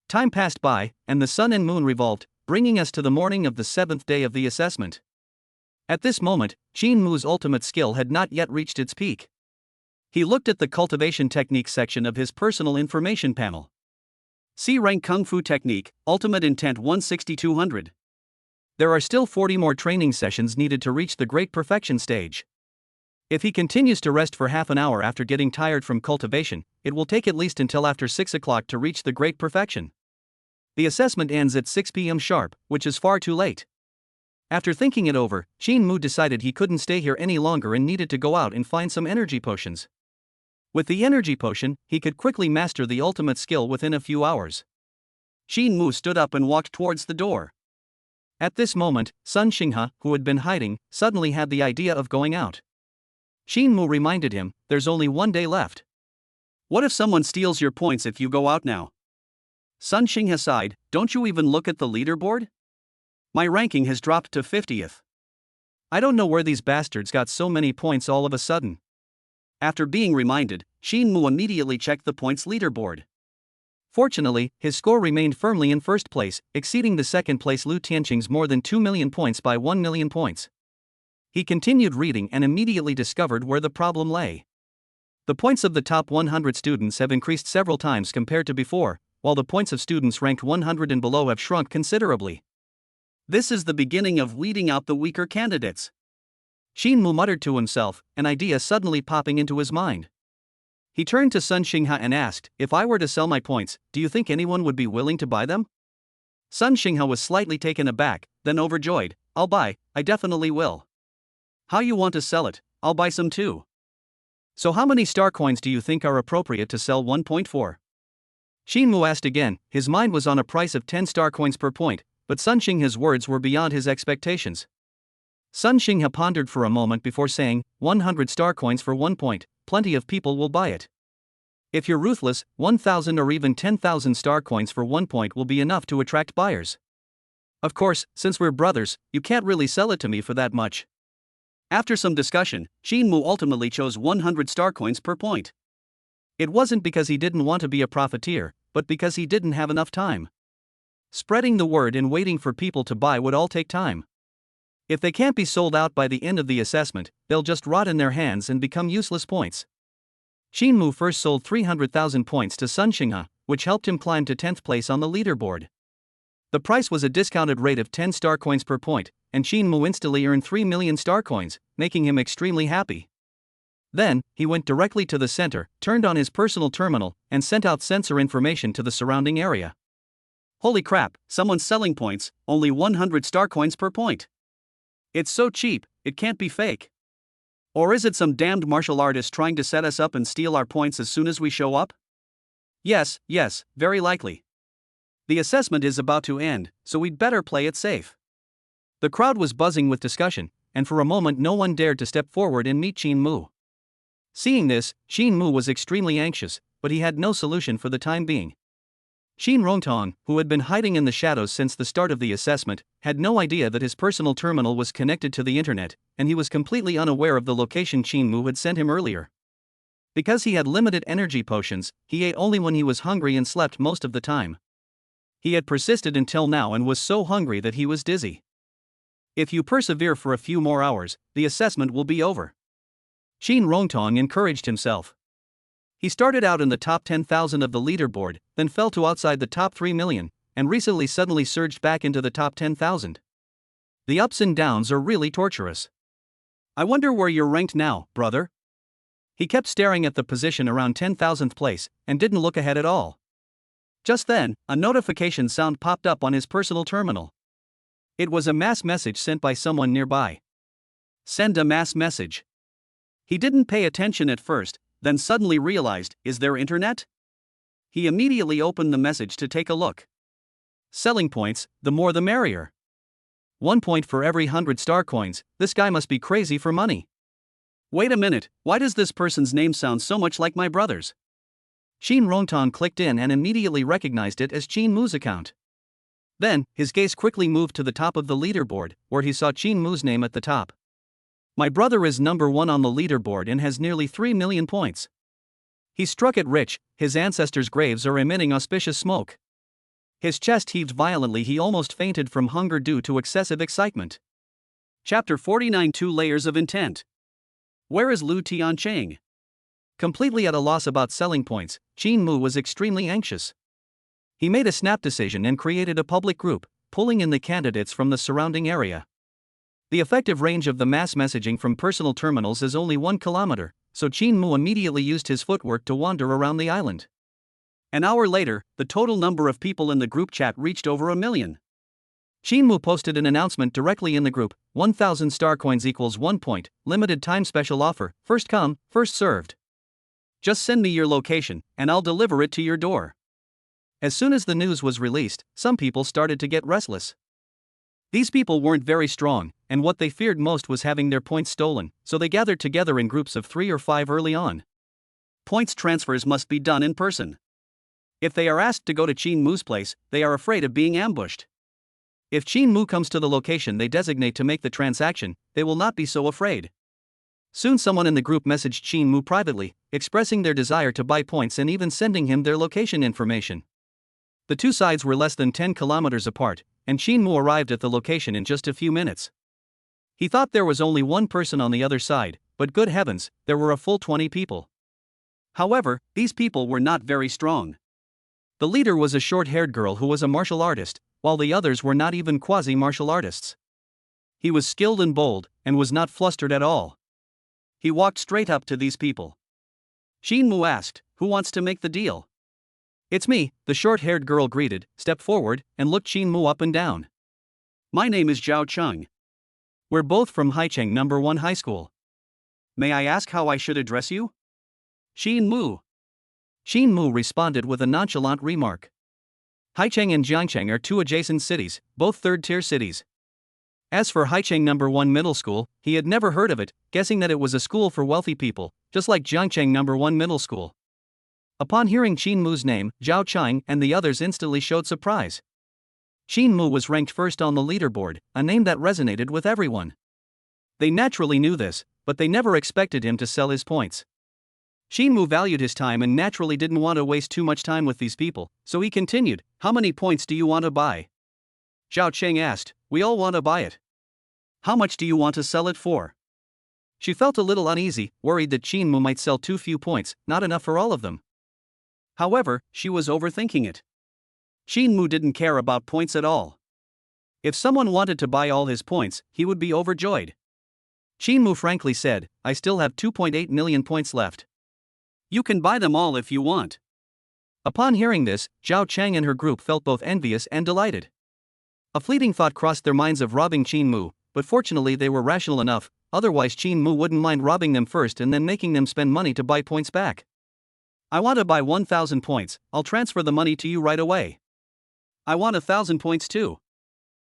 Time passed by, and the sun and moon revolved, bringing us to the morning of the 7th day of the assessment. At this moment, Shin Mu's ultimate skill had not yet reached its peak. He looked at the cultivation technique section of his personal information panel. C-rank Kung Fu technique, ultimate intent 16200. There are still 40 more training sessions needed to reach the great perfection stage. If he continues to rest for half an hour after getting tired from cultivation, it will take at least until after 6 o'clock to reach the great perfection. The assessment ends at 6 p.m. sharp, which is far too late. After thinking it over, Shin Mu decided he couldn't stay here any longer and needed to go out and find some energy potions. With the energy potion, he could quickly master the ultimate skill within a few hours. Shin Mu stood up and walked towards the door. At this moment, Sun Xinghe, who had been hiding, suddenly had the idea of going out. Shin Mu reminded him, there's only 1 day left. What if someone steals your points if you go out now? Sun Xinghe sighed, don't you even look at the leaderboard? My ranking has dropped to 50th. I don't know where these bastards got so many points all of a sudden. After being reminded, Shin Mu immediately checked the points leaderboard. Fortunately, his score remained firmly in first place, exceeding the second place Lu Tianqing's more than 2 million points by 1 million points. He continued reading and immediately discovered where the problem lay. The points of the top 100 students have increased several times compared to before, while the points of students ranked 100 and below have shrunk considerably. This is the beginning of weeding out the weaker candidates. Shin Mu muttered to himself, an idea suddenly popping into his mind. He turned to Sun Xinghe and asked, if I were to sell my points, do you think anyone would be willing to buy them? Sun Xinghe was slightly taken aback, then overjoyed, I'll buy, I definitely will. How you want to sell it? I'll buy some too. So how many star coins do you think are appropriate to sell 1 point for? Shin Mu asked again, his mind was on a price of 10 star coins per point, but Sun Xinghe's words were beyond his expectations. Sun Xinghe pondered for a moment before saying, 100 star coins for 1 point, plenty of people will buy it. If you're ruthless, 1,000 or even 10,000 star coins for 1 point will be enough to attract buyers. Of course, since we're brothers, you can't really sell it to me for that much. After some discussion, Shin Mu ultimately chose 100 star coins per point. It wasn't because he didn't want to be a profiteer, but because he didn't have enough time. Spreading the word and waiting for people to buy would all take time. If they can't be sold out by the end of the assessment, they'll just rot in their hands and become useless points. Shinmu first sold 300,000 points to Sun Xinghe, which helped him climb to 10th place on the leaderboard. The price was a discounted rate of 10 star coins per point, and Shinmu instantly earned 3 million star coins, making him extremely happy. Then, he went directly to the center, turned on his personal terminal, and sent out sensor information to the surrounding area. Holy crap, someone's selling points, only 100 star coins per point. It's so cheap, it can't be fake. Or is it some damned martial artist trying to set us up and steal our points as soon as we show up? Yes, very likely. The assessment is about to end, so we'd better play it safe. The crowd was buzzing with discussion, and for a moment no one dared to step forward and meet Shinmu. Seeing this, Shinmu was extremely anxious, but he had no solution for the time being. Shin Rongtong, who had been hiding in the shadows since the start of the assessment, had no idea that his personal terminal was connected to the internet, and he was completely unaware of the location Shinmu had sent him earlier. Because he had limited energy potions, he ate only when he was hungry and slept most of the time. He had persisted until now and was so hungry that he was dizzy. If you persevere for a few more hours, the assessment will be over. Shin Rongtong encouraged himself. He started out in the top 10,000 of the leaderboard, then fell to outside the top 3 million, and recently suddenly surged back into the top 10,000. The ups and downs are really torturous. I wonder where you're ranked now, brother? He kept staring at the position around 10,000th place, and didn't look ahead at all. Just then, a notification sound popped up on his personal terminal. It was a mass message sent by someone nearby. Send a mass message. He didn't pay attention at first, then suddenly realized, is there internet? He immediately opened the message to take a look. Selling points, the more the merrier. 1 point for every 100 star coins, this guy must be crazy for money. Wait a minute, why does this person's name sound so much like my brother's? Shin Rongtong clicked in and immediately recognized it as Shinmu's account. Then, his gaze quickly moved to the top of the leaderboard, where he saw Shinmu's name at the top. My brother is number 1 on the leaderboard and has nearly 3 million points. He struck it rich, his ancestors' graves are emitting auspicious smoke. His chest heaved violently, he almost fainted from hunger due to excessive excitement. Chapter 49 2 Layers of Intent. Where is Lu Tiancheng? Completely at a loss about selling points, Shinmu was extremely anxious. He made a snap decision and created a public group, pulling in the candidates from the surrounding area. The effective range of the mass messaging from personal terminals is only 1 kilometer, so Shinmu immediately used his footwork to wander around the island. An hour later, the total number of people in the group chat reached over 1 million. Shinmu posted an announcement directly in the group, 1,000 star coins equals 1 point, limited time special offer, first come, first served. Just send me your location, and I'll deliver it to your door. As soon as the news was released, some people started to get restless. These people weren't very strong, and what they feared most was having their points stolen, so they gathered together in groups of 3 or 5 early on. Points transfers must be done in person. If they are asked to go to Shinmu's place, they are afraid of being ambushed. If Shinmu comes to the location they designate to make the transaction, they will not be so afraid. Soon someone in the group messaged Shinmu privately, expressing their desire to buy points and even sending him their location information. The two sides were less than 10 kilometers apart, and Shinmu arrived at the location in just a few minutes. He thought there was only one person on the other side, but good heavens, there were a full 20 people. However, these people were not very strong. The leader was a short-haired girl who was a martial artist, while the others were not even quasi-martial artists. He was skilled and bold, and was not flustered at all. He walked straight up to these people. Shinmu asked, "Who wants to make the deal?" "It's me," the short-haired girl greeted, stepped forward, and looked Shinmu up and down. "My name is Zhao Cheng. We're both from Haicheng No. 1 High School. May I ask how I should address you?" Shinmu. Shinmu responded with a nonchalant remark. Haicheng and Jiangcheng are two adjacent cities, both third-tier cities. As for Haicheng No. 1 Middle School, he had never heard of it, guessing that it was a school for wealthy people, just like Jiangcheng No. 1 Middle School. Upon hearing Shinmu's name, Zhao Cheng and the others instantly showed surprise. Shinmu was ranked first on the leaderboard, a name that resonated with everyone. They naturally knew this, but they never expected him to sell his points. Shinmu valued his time and naturally didn't want to waste too much time with these people, so he continued, "How many points do you want to buy?" Zhao Cheng asked, "We all want to buy it." How much do you want to sell it for? She felt a little uneasy, worried that Qin Mu might sell too few points, not enough for all of them. However, she was overthinking it. Qin Mu didn't care about points at all. If someone wanted to buy all his points, he would be overjoyed. Qin Mu frankly said, I still have 2.8 million points left. You can buy them all if you want. Upon hearing this, Zhao Chang and her group felt both envious and delighted. A fleeting thought crossed their minds of robbing Qin Mu, but fortunately they were rational enough, otherwise Qin Mu wouldn't mind robbing them first and then making them spend money to buy points back. I want to buy 1,000 points, I'll transfer the money to you right away. I want 1,000 points too.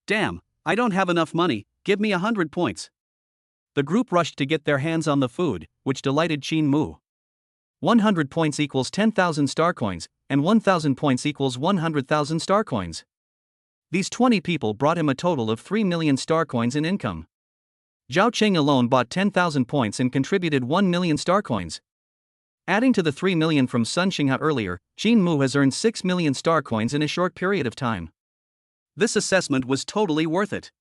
Damn, I don't have enough money, give me 100 points. The group rushed to get their hands on the food, which delighted Qin Mu. 100 points equals 10,000 star coins, and 1,000 points equals 100,000 star coins. These 20 people brought him a total of 3 million star coins in income. Zhao Cheng alone bought 10,000 points and contributed 1 million star coins. Adding to the 3 million from Sun Xinghe earlier, Qin Mu has earned 6 million star coins in a short period of time. This assessment was totally worth it.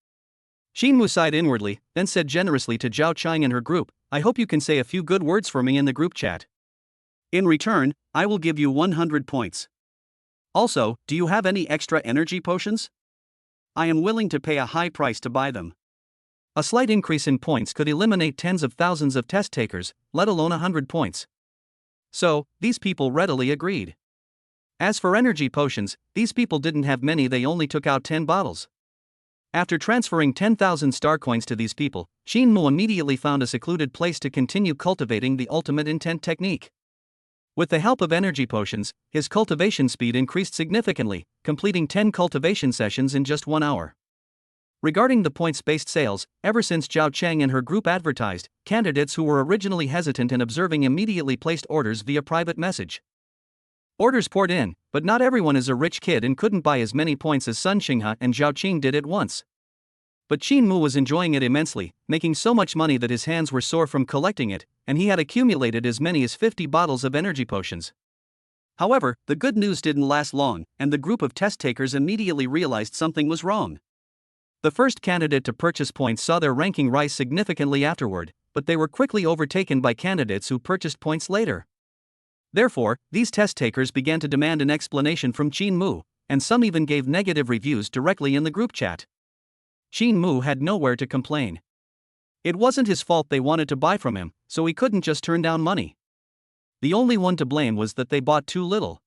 Qin Mu sighed inwardly, then said generously to Zhao Chang and her group, I hope you can say a few good words for me in the group chat. In return, I will give you 100 points. Also, do you have any extra energy potions? I am willing to pay a high price to buy them. A slight increase in points could eliminate tens of thousands of test takers, let alone 100 points. So, these people readily agreed. As for energy potions, these people didn't have many, they only took out 10 bottles. After transferring 10,000 star coins to these people, Qin Mu immediately found a secluded place to continue cultivating the ultimate intent technique. With the help of energy potions, his cultivation speed increased significantly, completing 10 cultivation sessions in just 1 hour. Regarding the points-based sales, ever since Zhao Cheng and her group advertised, candidates who were originally hesitant in observing immediately placed orders via private message. Orders poured in, but not everyone is a rich kid and couldn't buy as many points as Sun Xinghe and Zhao Qing did at once. But Qin Mu was enjoying it immensely, making so much money that his hands were sore from collecting it, and he had accumulated as many as 50 bottles of energy potions. However, the good news didn't last long, and the group of test takers immediately realized something was wrong. The first candidate to purchase points saw their ranking rise significantly afterward, but they were quickly overtaken by candidates who purchased points later. Therefore, these test takers began to demand an explanation from Qin Mu, and some even gave negative reviews directly in the group chat. Qin Mu had nowhere to complain. It wasn't his fault they wanted to buy from him, so he couldn't just turn down money. The only one to blame was that they bought too little.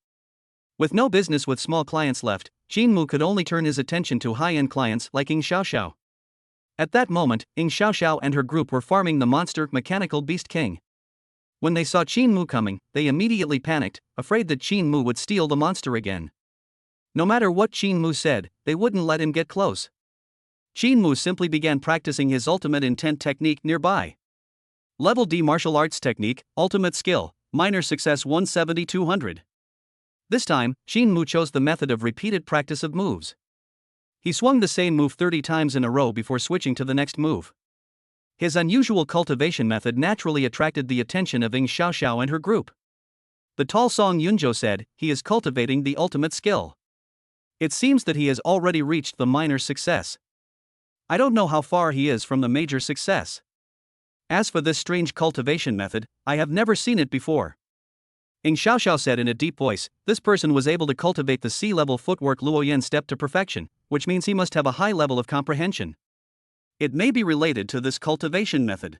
With no business with small clients left, Qin Mu could only turn his attention to high-end clients like Ying Xiaoxiao. At that moment, Ying Xiaoxiao and her group were farming the monster Mechanical Beast King. When they saw Qin Mu coming, they immediately panicked, afraid that Qin Mu would steal the monster again. No matter what Qin Mu said, they wouldn't let him get close. Qin Mu simply began practicing his ultimate intent technique nearby. Level D martial arts technique, ultimate skill, minor success 170-200. This time, Qin Mu chose the method of repeated practice of moves. He swung the same move 30 times in a row before switching to the next move. His unusual cultivation method naturally attracted the attention of Ying Xiaoxiao and her group. The tall Song Yunzhou said, he is cultivating the ultimate skill. It seems that he has already reached the minor success. I don't know how far he is from the major success. As for this strange cultivation method, I have never seen it before. Ying Xiaoxiao said in a deep voice, this person was able to cultivate the C-level footwork Luoyan step to perfection, which means he must have a high level of comprehension. It may be related to this cultivation method.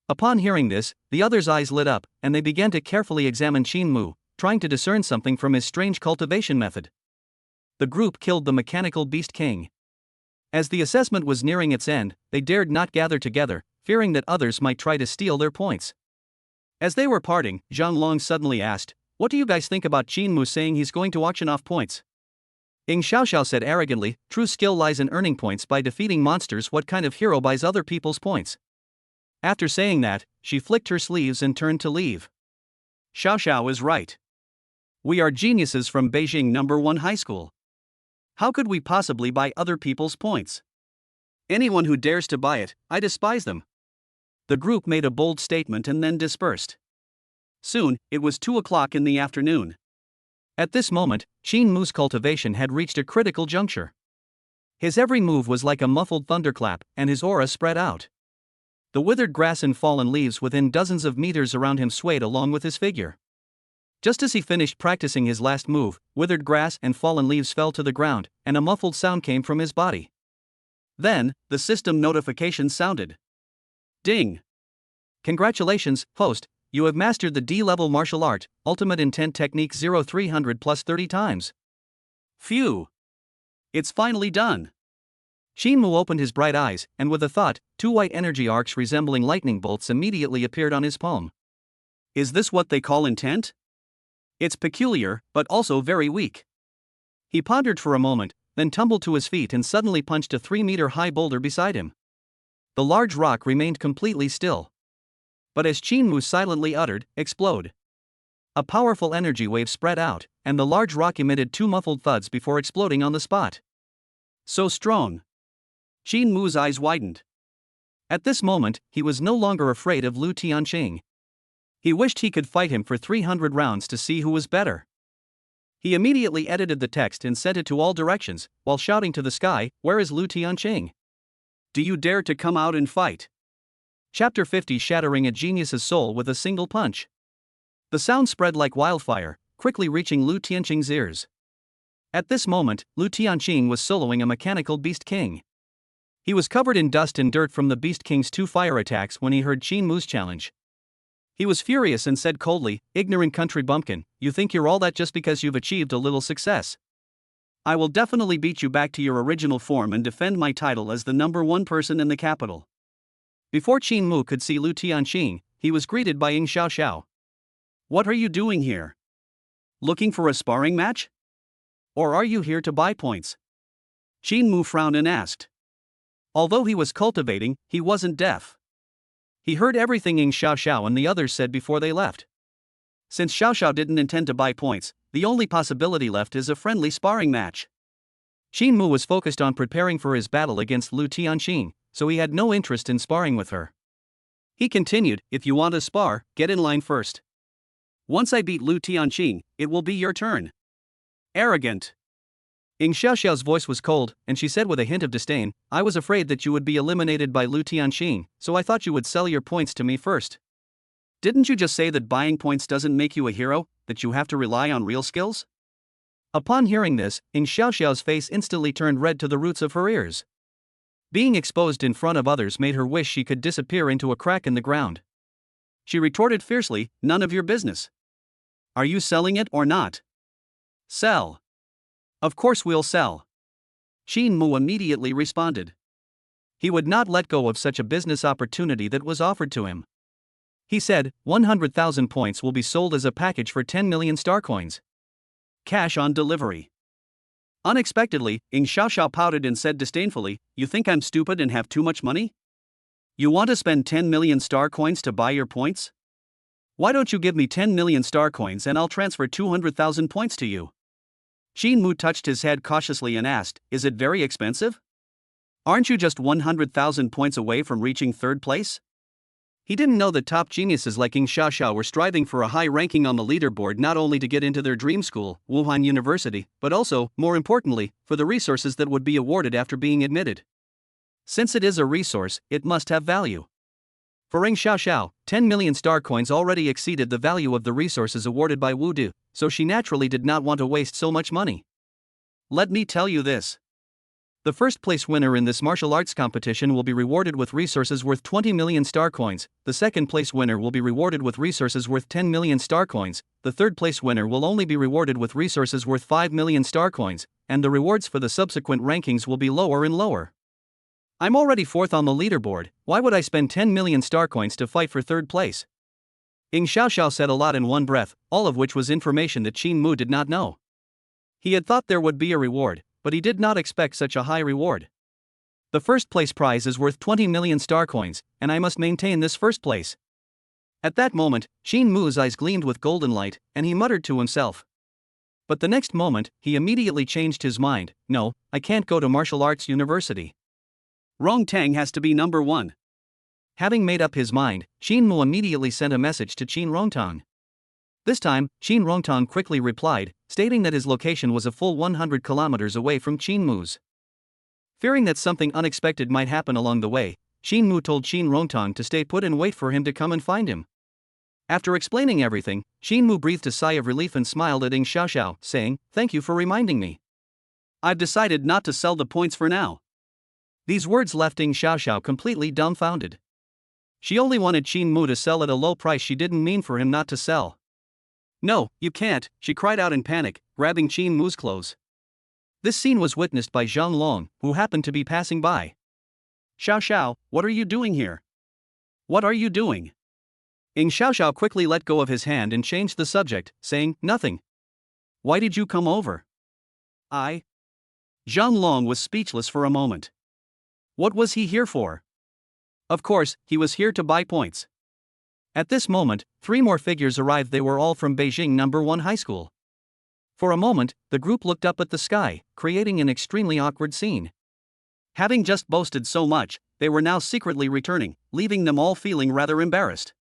Upon hearing this, the others' eyes lit up, and they began to carefully examine Qin Mu, trying to discern something from his strange cultivation method. The group killed the Mechanical Beast King. As the assessment was nearing its end, they dared not gather together, fearing that others might try to steal their points. As they were parting, Zhang Long suddenly asked, what do you guys think about Qin Mu saying he's going to auction off points? Ying Xiaoxiao said arrogantly, true skill lies in earning points by defeating monsters. What kind of hero buys other people's points? After saying that, she flicked her sleeves and turned to leave. Xiaoxiao is right. We are geniuses from Beijing #1 high school. How could we possibly buy other people's points? Anyone who dares to buy it, I despise them. The group made a bold statement and then dispersed. Soon, it was 2 o'clock in the afternoon. At this moment, Qin Mu's cultivation had reached a critical juncture. His every move was like a muffled thunderclap, and his aura spread out. The withered grass and fallen leaves within dozens of meters around him swayed along with his figure. Just as he finished practicing his last move, withered grass and fallen leaves fell to the ground, and a muffled sound came from his body. Then, the system notification sounded. Ding! Congratulations, host, you have mastered the D-level martial art, Ultimate Intent Technique 0300 plus 30 times. Phew! It's finally done. Shinmu opened his bright eyes, and with a thought, 2 white energy arcs resembling lightning bolts immediately appeared on his palm. Is this what they call intent? It's peculiar, but also very weak. He pondered for a moment, then tumbled to his feet and suddenly punched a 3-meter-high boulder beside him. The large rock remained completely still. But as Shinmu silently uttered, "Explode!" a powerful energy wave spread out, and the large rock emitted 2 muffled thuds before exploding on the spot. So strong. Shinmu's eyes widened. At this moment, he was no longer afraid of Lu Tianqing. He wished he could fight him for 300 rounds to see who was better. He immediately edited the text and sent it to all directions, while shouting to the sky, "Where is Lu Tianqing? Do you dare to come out and fight?" Chapter 50, shattering a genius's soul with a single punch. The sound spread like wildfire, quickly reaching Lu Tianqing's ears. At this moment, Lu Tianqing was soloing a mechanical Beast King. He was covered in dust and dirt from the Beast King's 2 fire attacks when he heard Shinmu's challenge. He was furious and said coldly, "Ignorant country bumpkin, you think you're all that just because you've achieved a little success? I will definitely beat you back to your original form and defend my title as the #1 person in the capital." Before Shinmu could see Lu Tianqing, he was greeted by Ying Xiaoxiao. "What are you doing here? Looking for a sparring match? Or are you here to buy points?" Shinmu frowned and asked. Although he was cultivating, he wasn't deaf. He heard everything Ying Xiaoxiao and the others said before they left. Since Xiaoxiao didn't intend to buy points, the only possibility left is a friendly sparring match. Shinmu was focused on preparing for his battle against Lu Tianqing, so he had no interest in sparring with her. He continued, "If you want to spar, get in line first. Once I beat Lu Tianqing, it will be your turn." Arrogant. Ying Xiaoxiao's voice was cold, and she said with a hint of disdain, "I was afraid that you would be eliminated by Lu Tianqing, so I thought you would sell your points to me first. Didn't you just say that buying points doesn't make you a hero, that you have to rely on real skills?" Upon hearing this, Ying Xiaoxiao's face instantly turned red to the roots of her ears. Being exposed in front of others made her wish she could disappear into a crack in the ground. She retorted fiercely, "None of your business. Are you selling it or not?" "Sell. Of course we'll sell." Shinmu immediately responded. He would not let go of such a business opportunity that was offered to him. He said, 100,000 points will be sold as a package for 10 million star coins. Cash on delivery. Unexpectedly, Ying Xiaoxiao pouted and said disdainfully, "You think I'm stupid and have too much money? You want to spend 10 million star coins to buy your points? Why don't you give me 10 million star coins and I'll transfer 200,000 points to you?" Shinmu touched his head cautiously and asked, "Is it very expensive? Aren't you just 100,000 points away from reaching 3rd place?" He didn't know that top geniuses like Ying Xiaoxiao were striving for a high ranking on the leaderboard not only to get into their dream school, Wuhan University, but also, more importantly, for the resources that would be awarded after being admitted. Since it is a resource, it must have value. For Ying Xiaoxiao, 10 million star coins already exceeded the value of the resources awarded by Wu Du, so she naturally did not want to waste so much money. Let me tell you this. The first place winner in this martial arts competition will be rewarded with resources worth 20 million star coins, the second place winner will be rewarded with resources worth 10 million star coins, the third place winner will only be rewarded with resources worth 5 million star coins, and the rewards for the subsequent rankings will be lower and lower. I'm already 4th on the leaderboard, why would I spend 10 million star coins to fight for 3rd place? Ying Xiaoxiao said a lot in one breath, all of which was information that Shinmu did not know. He had thought there would be a reward, but he did not expect such a high reward. The first place prize is worth 20 million star coins, and I must maintain this first place. At that moment, Shinmu's eyes gleamed with golden light, and he muttered to himself. But the next moment, he immediately changed his mind. "No, I can't go to martial arts university. Rongtang has to be #1. Having made up his mind, Shinmu immediately sent a message to Qin Rongtang. This time, Qin Rongtang quickly replied, stating that his location was a full 100 kilometers away from Shinmu's. Fearing that something unexpected might happen along the way, Shin Mu told Shin Rongtong to stay put and wait for him to come and find him. After explaining everything, Shin Mu breathed a sigh of relief and smiled at Ing Xiaoxiao, saying, "Thank you for reminding me. I've decided not to sell the points for now." These words left Ing Xiaoxiao completely dumbfounded. She only wanted Shin Mu to sell at a low price. She didn't mean for him not to sell. "No, you can't," she cried out in panic, grabbing Shin Mu's clothes. This scene was witnessed by Zhang Long, who happened to be passing by. "Xiao, what are you doing here? What are you doing?" Ing Xiaoxiao quickly let go of his hand and changed the subject, saying, "Nothing." "Why did you come over?" "I." Zhang Long was speechless for a moment. What was he here for? Of course, he was here to buy points. At this moment, 3 more figures arrived. They were all from Beijing No. 1 High School. For a moment, the group looked up at the sky, creating an extremely awkward scene. Having just boasted so much, they were now secretly returning, leaving them all feeling rather embarrassed.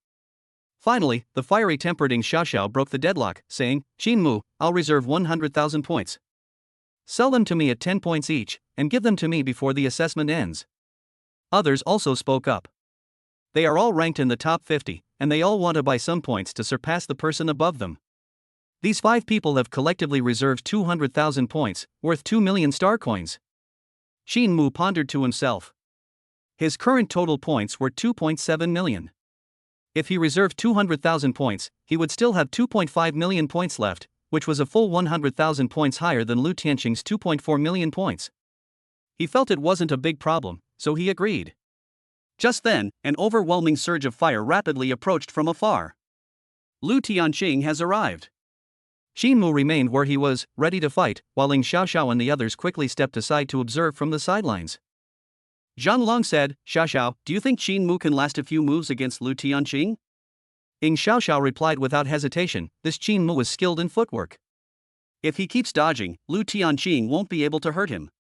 Finally, the fiery-tempered Ing Xiaoxiao broke the deadlock, saying, "Shin Mu, I'll reserve 100,000 points. Sell them to me at 10 points each, and give them to me before the assessment ends." Others also spoke up. They are all ranked in the top 50, and they all want to buy some points to surpass the person above them. These 5 people have collectively reserved 200,000 points, worth 2 million star coins. Shin Mu pondered to himself. His current total points were 2.7 million. If he reserved 200,000 points, he would still have 2.5 million points left, which was a full 100,000 points higher than Lu Tianqing's 2.4 million points. He felt it wasn't a big problem, so he agreed. Just then, an overwhelming surge of fire rapidly approached from afar. Lu Tianqing has arrived. Shin Mu remained where he was, ready to fight, while Ing Xiaoxiao and the others quickly stepped aside to observe from the sidelines. Zhang Long said, "Xiaoxiao, do you think Shin Mu can last a few moves against Lu Tianqing?" Ing Xiaoxiao replied without hesitation, "This Shin Mu is skilled in footwork. If he keeps dodging, Lu Tianqing won't be able to hurt him.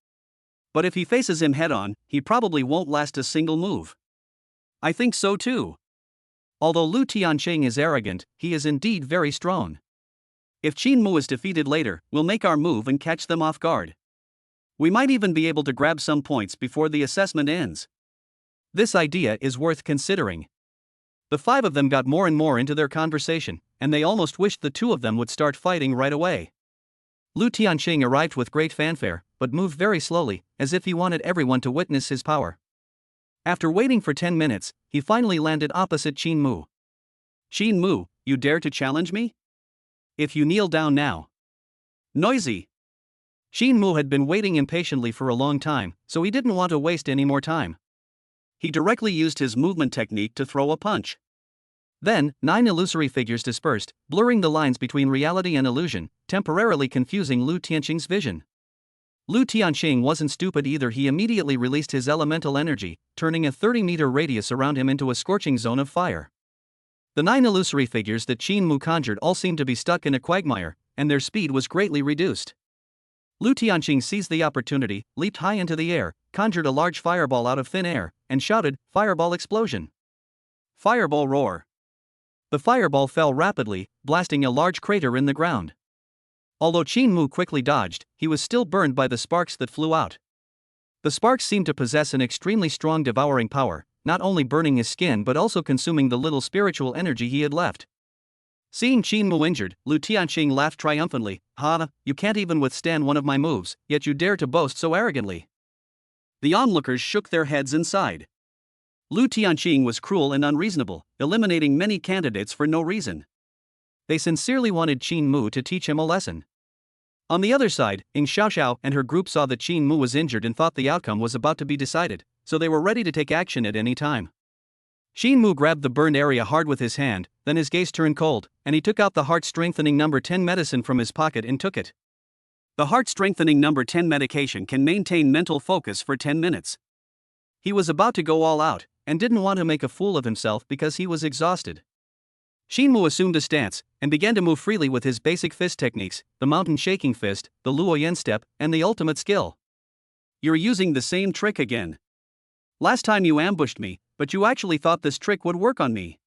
But if he faces him head-on, he probably won't last a single move." "I think so too." Although Lu Tianqing is arrogant, he is indeed very strong. "If Shin Mu is defeated later, we'll make our move and catch them off guard. We might even be able to grab some points before the assessment ends." This idea is worth considering. The 5 of them got more and more into their conversation, and they almost wished the 2 of them would start fighting right away. Lu Tianqing arrived with great fanfare, but moved very slowly, as if he wanted everyone to witness his power. After waiting for 10 minutes, he finally landed opposite Shin Mu. "Shin Mu, you dare to challenge me? If you kneel down now." "Noisy." Shin Mu had been waiting impatiently for a long time, so he didn't want to waste any more time. He directly used his movement technique to throw a punch. Then, 9 illusory figures dispersed, blurring the lines between reality and illusion, temporarily confusing Lu Tianqing's vision. Lu Tianqing wasn't stupid either. He immediately released his elemental energy, turning a 30-meter radius around him into a scorching zone of fire. The 9 illusory figures that Shin Mu conjured all seemed to be stuck in a quagmire, and their speed was greatly reduced. Lu Tianqing seized the opportunity, leaped high into the air, conjured a large fireball out of thin air, and shouted, "Fireball explosion! Fireball roar!" The fireball fell rapidly, blasting a large crater in the ground. Although Shin Mu quickly dodged, he was still burned by the sparks that flew out. The sparks seemed to possess an extremely strong devouring power, not only burning his skin but also consuming the little spiritual energy he had left. Seeing Shin Mu injured, Lu Tianqing laughed triumphantly, "Ha, you can't even withstand one of my moves, yet you dare to boast so arrogantly." The onlookers shook their heads and sighed. Lu Tianqing was cruel and unreasonable, eliminating many candidates for no reason. They sincerely wanted Shin Mu to teach him a lesson. On the other side, Ing Xiaoxiao and her group saw that Shin Mu was injured and thought the outcome was about to be decided, so they were ready to take action at any time. Shin Mu grabbed the burned area hard with his hand, then his gaze turned cold, and he took out the heart-strengthening number 10 medicine from his pocket and took it. The heart-strengthening number 10 medication can maintain mental focus for 10 minutes. He was about to go all out, and didn't want to make a fool of himself because he was exhausted. Shin Mu assumed a stance, and began to move freely with his basic fist techniques, the mountain shaking fist, the Luoyan step, and the ultimate skill. "You're using the same trick again. Last time you ambushed me, but you actually thought this trick would work on me."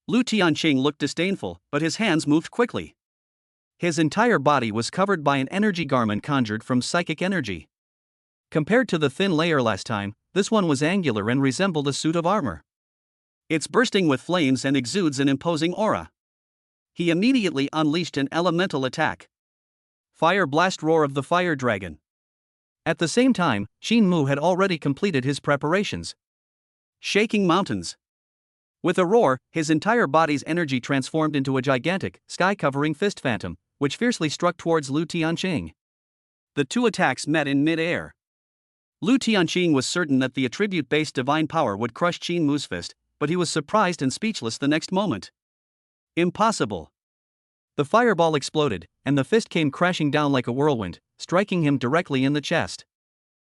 Lu Tianqing looked disdainful, but his hands moved quickly. His entire body was covered by an energy garment conjured from psychic energy. Compared to the thin layer last time, this one was angular and resembled a suit of armor. It's bursting with flames and exudes an imposing aura. He immediately unleashed an elemental attack. Fire blast roar of the fire dragon. At the same time, Qin Mu had already completed his preparations. Shaking mountains. With a roar, his entire body's energy transformed into a gigantic, sky-covering fist phantom, which fiercely struck towards Lu Tianqing. The two attacks met in mid-air. Lu Tianqing was certain that the attribute-based divine power would crush Qin Mu's fist, but he was surprised and speechless the next moment. Impossible. The fireball exploded, and the fist came crashing down like a whirlwind, striking him directly in the chest.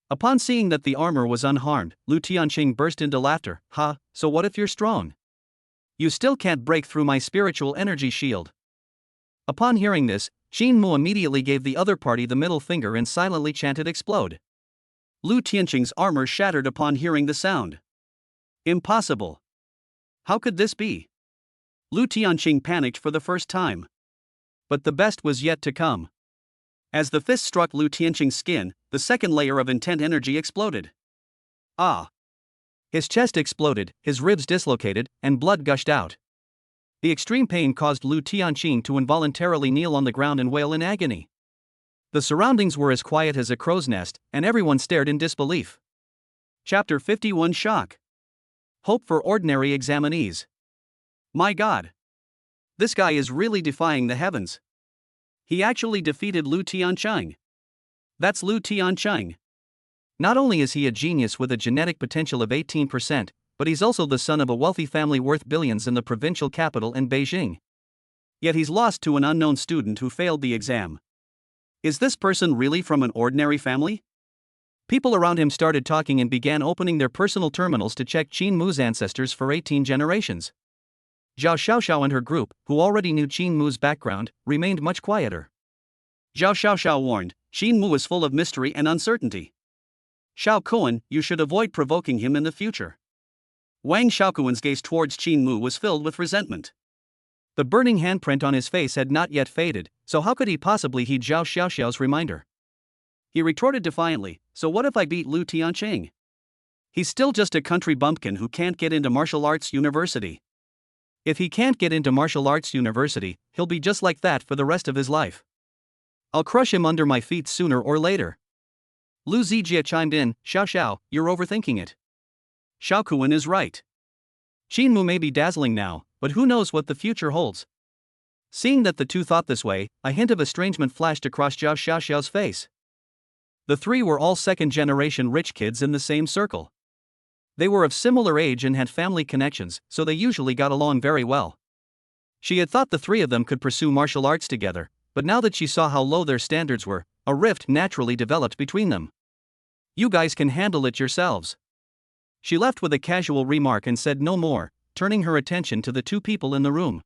Upon seeing that the armor was unharmed, Lu Tianqing burst into laughter. Ha, so what if you're strong? You still can't break through my spiritual energy shield. Upon hearing this, Qin Mu immediately gave the other party the middle finger and silently chanted explode. Lu Tianqing's armor shattered upon hearing the sound. Impossible. How could this be? Lu Tianqing panicked for the first time. But the best was yet to come. As the fist struck Lu Tianqing's skin, the second layer of intent energy exploded. Ah! His chest exploded, his ribs dislocated, and blood gushed out. The extreme pain caused Lu Tianqing to involuntarily kneel on the ground and wail in agony. The surroundings were as quiet as a crow's nest, and everyone stared in disbelief. Chapter 51 Shock. Hope for ordinary examinees. My God! This guy is really defying the heavens. He actually defeated Lu Tianqing. That's Lu Tianqing. Not only is he a genius with a genetic potential of 18%, but he's also the son of a wealthy family worth billions in the provincial capital in Beijing. Yet he's lost to an unknown student who failed the exam. Is this person really from an ordinary family? People around him started talking and began opening their personal terminals to check Qin Mu's ancestors for 18 generations. Zhao Xiaoxiao and her group, who already knew Qin Mu's background, remained much quieter. Zhao Xiaoxiao warned, Qin Mu is full of mystery and uncertainty. Xiao Kuan, you should avoid provoking him in the future. Wang Xiaokuan's gaze towards Qin Mu was filled with resentment. The burning handprint on his face had not yet faded, so how could he possibly heed Zhao Xiaoxiao's reminder? He retorted defiantly, so what if I beat Lu Tianqing? He's still just a country bumpkin who can't get into martial arts university. If he can't get into martial arts university, he'll be just like that for the rest of his life. I'll crush him under my feet sooner or later. Lu Zijie chimed in, Xiao Xiao, you're overthinking it. Xiao Kuan is right. Qin Mu may be dazzling now, but who knows what the future holds? Seeing that the two thought this way, a hint of estrangement flashed across Zhao Xiaoxiao's face. The three were all second-generation rich kids in the same circle. They were of similar age and had family connections, so they usually got along very well. She had thought the three of them could pursue martial arts together, but now that she saw how low their standards were, a rift naturally developed between them. You guys can handle it yourselves. She left with a casual remark and said no more, turning her attention to the two people in the room.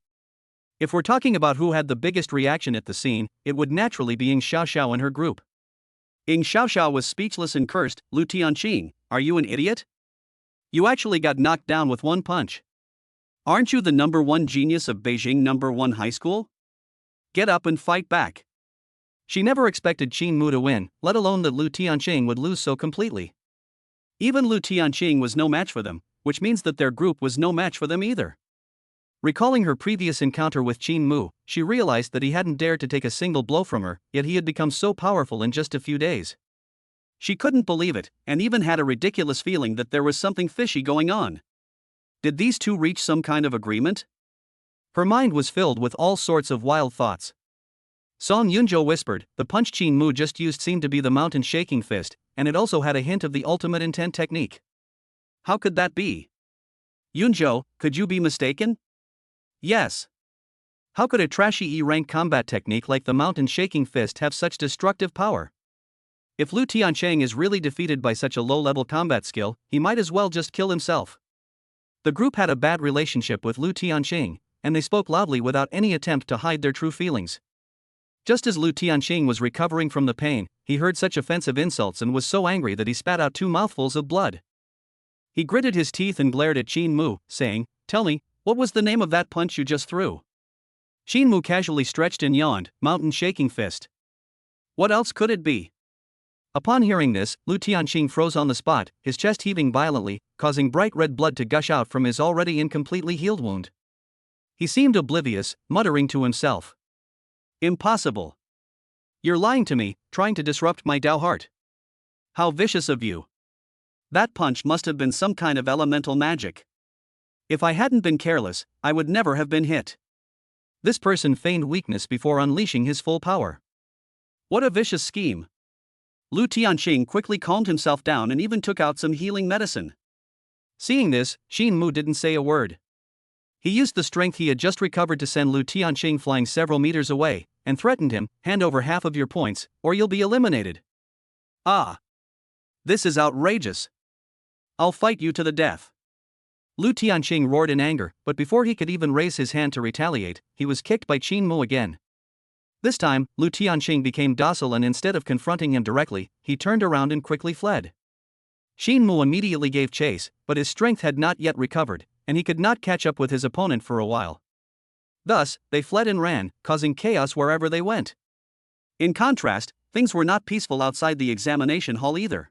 If we're talking about who had the biggest reaction at the scene, it would naturally be Ying Xiaoxiao and her group. Ying Xiaoxiao was speechless and cursed, Lu Tianqing, are you an idiot? You actually got knocked down with one punch. Aren't you the number one genius of Beijing number one high school? Get up and fight back. She never expected Qin Mu to win, let alone that Lu Tianqing would lose so completely. Even Lu Tianqing was no match for them, which means that their group was no match for them either. Recalling her previous encounter with Qin Mu, she realized that he hadn't dared to take a single blow from her, yet he had become so powerful in just a few days. She couldn't believe it, and even had a ridiculous feeling that there was something fishy going on. Did these two reach some kind of agreement? Her mind was filled with all sorts of wild thoughts. Song Yunzhou whispered, the punch Qin Mu just used seemed to be the mountain-shaking fist, and it also had a hint of the ultimate intent technique. How could that be? Yunzhou, could you be mistaken? Yes. How could a trashy E-rank combat technique like the mountain-shaking fist have such destructive power? If Lu Tianqing is really defeated by such a low-level combat skill, he might as well just kill himself. The group had a bad relationship with Lu Tianqing, and they spoke loudly without any attempt to hide their true feelings. Just as Lu Tianqing was recovering from the pain, he heard such offensive insults and was so angry that he spat out 2 mouthfuls of blood. He gritted his teeth and glared at Qin Mu, saying, tell me, what was the name of that punch you just threw? Qin Mu casually stretched and yawned, mountain-shaking fist. What else could it be? Upon hearing this, Lu Tianqing froze on the spot, his chest heaving violently, causing bright red blood to gush out from his already incompletely healed wound. He seemed oblivious, muttering to himself. Impossible. You're lying to me, trying to disrupt my Dao heart. How vicious of you. That punch must have been some kind of elemental magic. If I hadn't been careless, I would never have been hit. This person feigned weakness before unleashing his full power. What a vicious scheme. Lu Tianqing quickly calmed himself down and even took out some healing medicine. Seeing this, Xin Mu didn't say a word. He used the strength he had just recovered to send Lu Tianqing flying several meters away, and threatened him, hand over half of your points, or you'll be eliminated. Ah! This is outrageous. I'll fight you to the death. Lu Tianqing roared in anger, but before he could even raise his hand to retaliate, he was kicked by Xin Mu again. This time, Lu Tianqing became docile and instead of confronting him directly, he turned around and quickly fled. Xin Mu immediately gave chase, but his strength had not yet recovered, and he could not catch up with his opponent for a while. Thus, they fled and ran, causing chaos wherever they went. In contrast, things were not peaceful outside the examination hall either.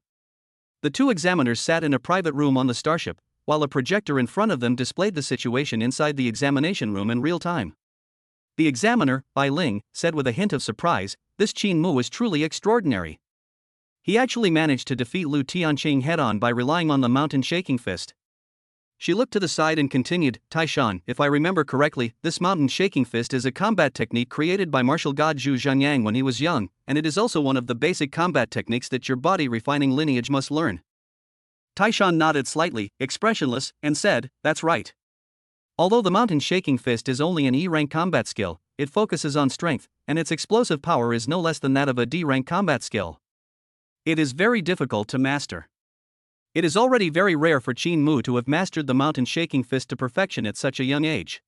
The two examiners sat in a private room on the starship, while a projector in front of them displayed the situation inside the examination room in real time. The examiner, Bai Ling, said with a hint of surprise, "This Qin Mu is truly extraordinary. He actually managed to defeat Lu Tianqing head-on by relying on the mountain shaking fist." She looked to the side and continued, "Taishan, if I remember correctly, this mountain shaking fist is a combat technique created by martial god Zhu Zhanyang when he was young, and it is also one of the basic combat techniques that your body refining lineage must learn." Taishan nodded slightly, expressionless, and said, "That's right. Although the mountain shaking fist is only an E-rank combat skill, it focuses on strength, and its explosive power is no less than that of a D-rank combat skill. It is very difficult to master. It is already very rare for Qin Mu to have mastered the mountain shaking fist to perfection at such a young age.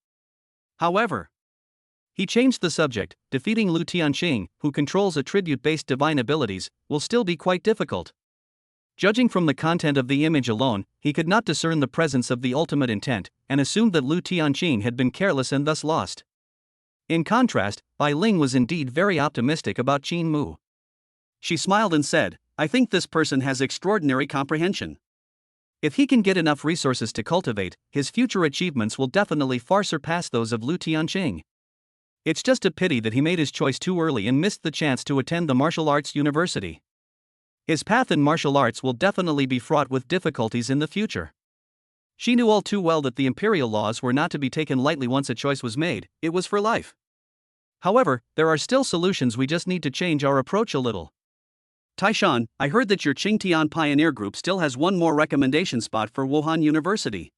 However, he changed the subject, defeating Lu Tianqing, who controls attribute-based divine abilities, will still be quite difficult. Judging from the content of the image alone, he could not discern the presence of the ultimate intent, and assumed that Lu Tianqing had been careless and thus lost. In contrast, Bai Ling was indeed very optimistic about Qin Mu. She smiled and said, "I think this person has extraordinary comprehension. If he can get enough resources to cultivate, his future achievements will definitely far surpass those of Lu Tianqing. It's just a pity that he made his choice too early and missed the chance to attend the martial arts university. His path in martial arts will definitely be fraught with difficulties in the future." She knew all too well that the imperial laws were not to be taken lightly once a choice was made, it was for life. However, there are still solutions, we just need to change our approach a little. Taishan, I heard that your Qingtian Pioneer Group still has one more recommendation spot for Wuhan University.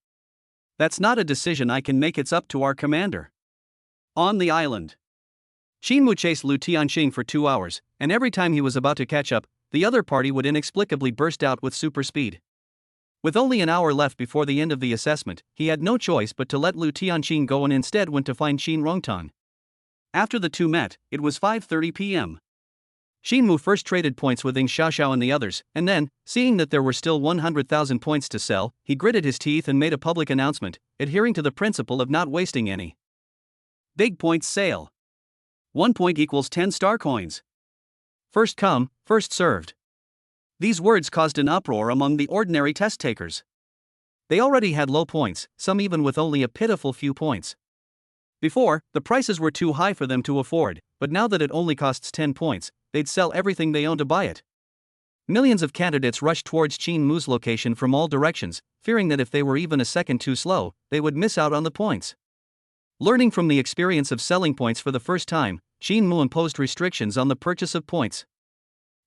That's not a decision I can make, it's up to our commander. On the island. Qin Mu chased Lu Tianqing for 2 hours, and every time he was about to catch up, the other party would inexplicably burst out with super speed. With only an hour left before the end of the assessment, he had no choice but to let Lu Tianqing go and instead went to find Qin Rongtan. After the two met, it was 5:30 p.m. Xin Mu first traded points with Ing Xiaoxiao and the others, and then, seeing that there were still 100,000 points to sell, he gritted his teeth and made a public announcement, adhering to the principle of not wasting any. Big points sale. 1 point equals 10 star coins. First come, first served. These words caused an uproar among the ordinary test takers. They already had low points, some even with only a pitiful few points. Before, the prices were too high for them to afford, but now that it only costs 10 points, they'd sell everything they own to buy it. Millions of candidates rushed towards Qin Mu's location from all directions, fearing that if they were even a second too slow, they would miss out on the points. Learning from the experience of selling points for the first time, Qin Mu imposed restrictions on the purchase of points.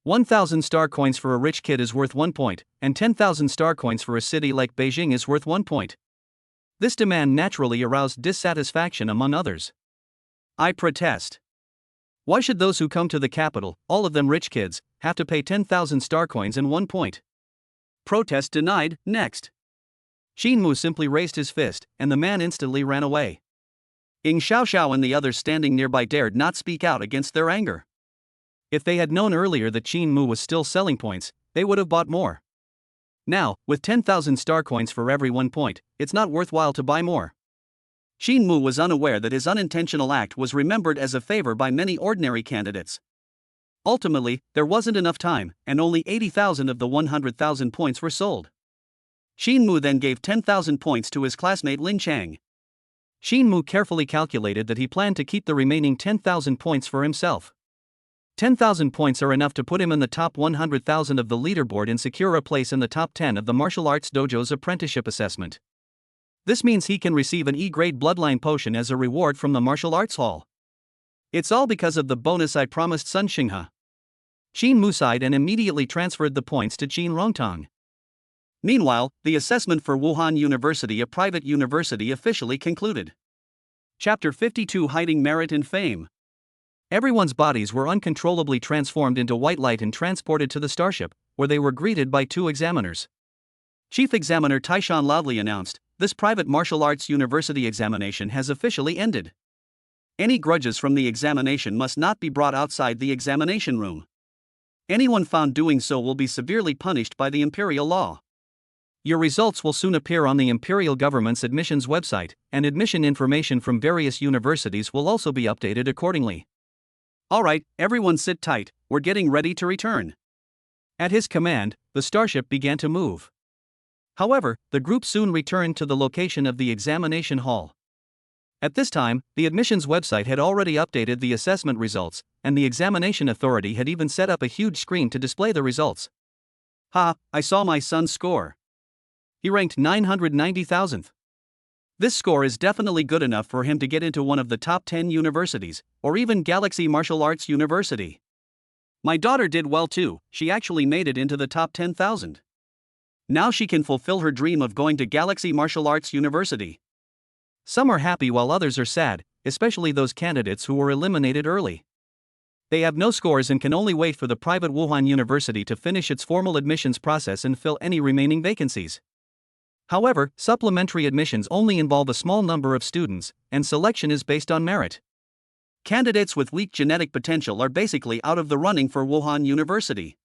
1,000 star coins for a rich kid is worth 1 point, and 10,000 star coins for a city like Beijing is worth 1 point. This demand naturally aroused dissatisfaction among others. I protest. Why should those who come to the capital, all of them rich kids, have to pay 10,000 star coins and 1 point? Protest denied, next. Qin Mu simply raised his fist, and the man instantly ran away. Ing Xiaoxiao and the others standing nearby dared not speak out against their anger. If they had known earlier that Qin Mu was still selling points, they would have bought more. Now, with 10,000 star coins for every 1 point, it's not worthwhile to buy more. Qin Mu was unaware that his unintentional act was remembered as a favor by many ordinary candidates. Ultimately, there wasn't enough time, and only 80,000 of the 100,000 points were sold. Xin Mu then gave 10,000 points to his classmate Lin Chang. Xin Mu carefully calculated that he planned to keep the remaining 10,000 points for himself. 10,000 points are enough to put him in the top 100,000 of the leaderboard and secure a place in the top 10 of the martial arts dojo's apprenticeship assessment. This means he can receive an E-grade bloodline potion as a reward from the martial arts hall. It's all because of the bonus I promised Sun Xinghe. Xin Mu sighed and immediately transferred the points to Qin Rongtong. Meanwhile, the assessment for Wuhan University, a private university, officially concluded. Chapter 52: Hiding Merit and Fame. Everyone's bodies were uncontrollably transformed into white light and transported to the starship, where they were greeted by two examiners. Chief Examiner Taishan loudly announced, "This private martial arts university examination has officially ended. Any grudges from the examination must not be brought outside the examination room. Anyone found doing so will be severely punished by the imperial law. Your results will soon appear on the imperial government's admissions website, and admission information from various universities will also be updated accordingly." "Alright, everyone sit tight, we're getting ready to return." At his command, the starship began to move. However, the group soon returned to the location of the examination hall. At this time, the admissions website had already updated the assessment results, and the examination authority had even set up a huge screen to display the results. "Ha, I saw my son's score. He ranked 990,000th. This score is definitely good enough for him to get into one of the top 10 universities, or even Galaxy Martial Arts University. My daughter did well too, she actually made it into the top 10,000. Now she can fulfill her dream of going to Galaxy Martial Arts University." Some are happy while others are sad, especially those candidates who were eliminated early. They have no scores and can only wait for the private Wuhan University to finish its formal admissions process and fill any remaining vacancies. However, supplementary admissions only involve a small number of students, and selection is based on merit. Candidates with weak genetic potential are basically out of the running for Wuhan University.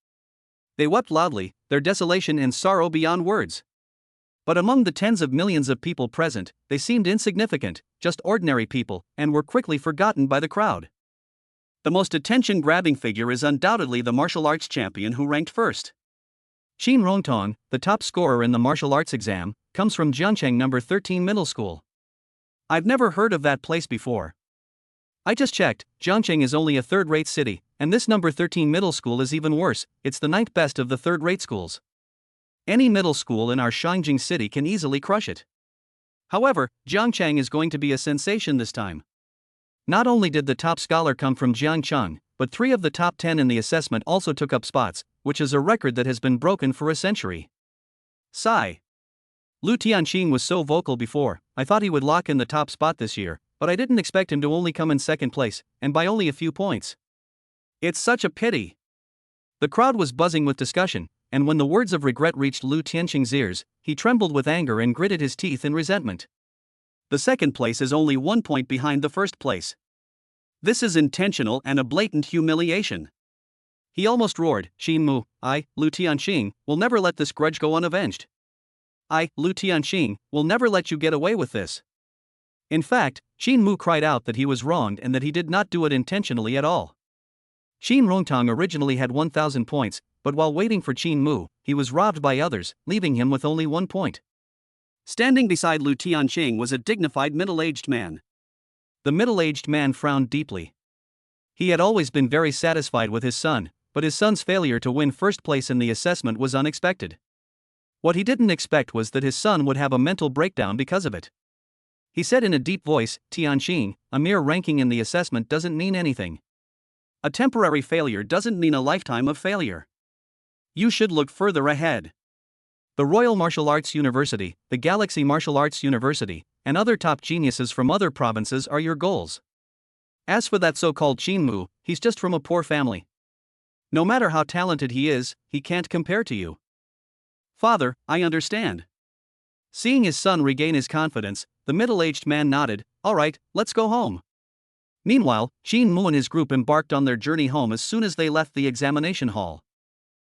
They wept loudly, their desolation and sorrow beyond words. But among the tens of millions of people present, they seemed insignificant, just ordinary people, and were quickly forgotten by the crowd. The most attention-grabbing figure is undoubtedly the martial arts champion who ranked first. Qin Rongtong, the top scorer in the martial arts exam, comes from Jiangcheng No. 13 Middle School. I've never heard of that place before. I just checked, Jiangcheng is only a third-rate city, and this No. 13 Middle School is even worse, it's the 9th best of the third-rate schools. Any middle school in our Shangjing city can easily crush it. However, Jiangcheng is going to be a sensation this time. Not only did the top scholar come from Jiangcheng, but 3 of the top 10 in the assessment also took up spots, which is a record that has been broken for a century. Sigh. Lu Tianqing was so vocal before, I thought he would lock in the top spot this year, but I didn't expect him to only come in second place, and by only a few points. It's such a pity. The crowd was buzzing with discussion, and when the words of regret reached Lu Tianqing's ears, he trembled with anger and gritted his teeth in resentment. The second place is only 1 point behind the first place. This is intentional and a blatant humiliation. He almost roared, "Xin Mu, I, Lu Tianqing, will never let this grudge go unavenged. I, Lu Tianqing, will never let you get away with this." In fact, Xin Mu cried out that he was wronged and that he did not do it intentionally at all. Qin Rongtong originally had 1,000 points, but while waiting for Qin Mu, he was robbed by others, leaving him with only 1 point. Standing beside Lu Tianqing was a dignified middle-aged man. The middle-aged man frowned deeply. He had always been very satisfied with his son, but his son's failure to win first place in the assessment was unexpected. What he didn't expect was that his son would have a mental breakdown because of it. He said in a deep voice, "Tianqing, a mere ranking in the assessment doesn't mean anything. A temporary failure doesn't mean a lifetime of failure. You should look further ahead. The Royal Martial Arts University, the Galaxy Martial Arts University, and other top geniuses from other provinces are your goals. As for that so-called Qin Mu, he's just from a poor family. No matter how talented he is, he can't compare to you." "Father, I understand." Seeing his son regain his confidence, the middle-aged man nodded, "All right, let's go home." Meanwhile, Qin Mu and his group embarked on their journey home as soon as they left the examination hall.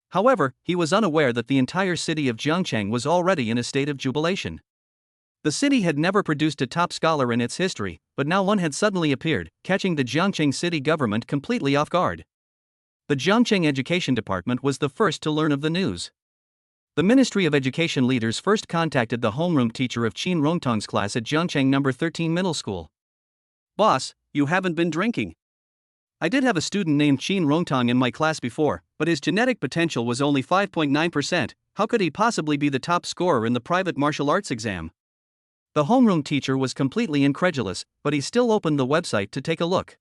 However, he was unaware that the entire city of Jiangcheng was already in a state of jubilation. The city had never produced a top scholar in its history, but now one had suddenly appeared, catching the Jiangcheng city government completely off guard. The Jiangcheng Education Department was the first to learn of the news. The Ministry of Education leaders first contacted the homeroom teacher of Qin Rongtong's class at Jiangcheng No. 13 Middle School. Boss, you haven't been drinking. I did have a student named Qin Rongtong in my class before, but his genetic potential was only 5.9%. How could he possibly be the top scorer in the private martial arts exam? The homeroom teacher was completely incredulous, but he still opened the website to take a look.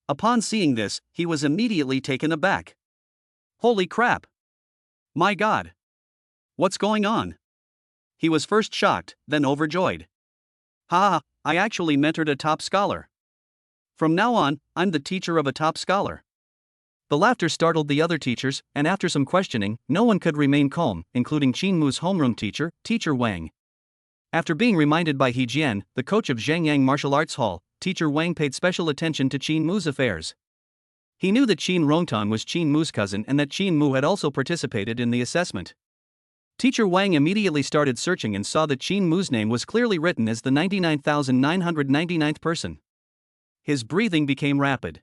Upon seeing this, he was immediately taken aback. Holy crap! My God! What's going on? He was first shocked, then overjoyed. Ha! I actually mentored a top scholar. From now on, I'm the teacher of a top scholar. The laughter startled the other teachers, and after some questioning, no one could remain calm, including Qin Mu's homeroom teacher, Teacher Wang. After being reminded by He Jian, the coach of Zhengyang Martial Arts Hall, Teacher Wang paid special attention to Qin Mu's affairs. He knew that Qin Rongtong was Qin Mu's cousin and that Qin Mu had also participated in the assessment. Teacher Wang immediately started searching and saw that Qin Mu's name was clearly written as the 99,999th person. His breathing became rapid.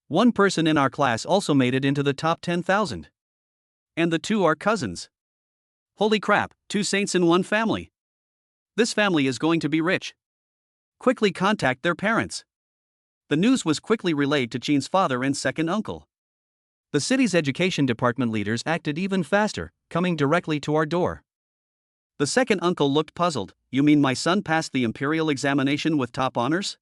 One person in our class also made it into the top 10,000. And the two are cousins. Holy crap, two saints in one family. This family is going to be rich. Quickly contact their parents. The news was quickly relayed to Qin's father and second uncle. The city's education department leaders acted even faster, coming directly to our door. The second uncle looked puzzled. You mean my son passed the imperial examination with top honors?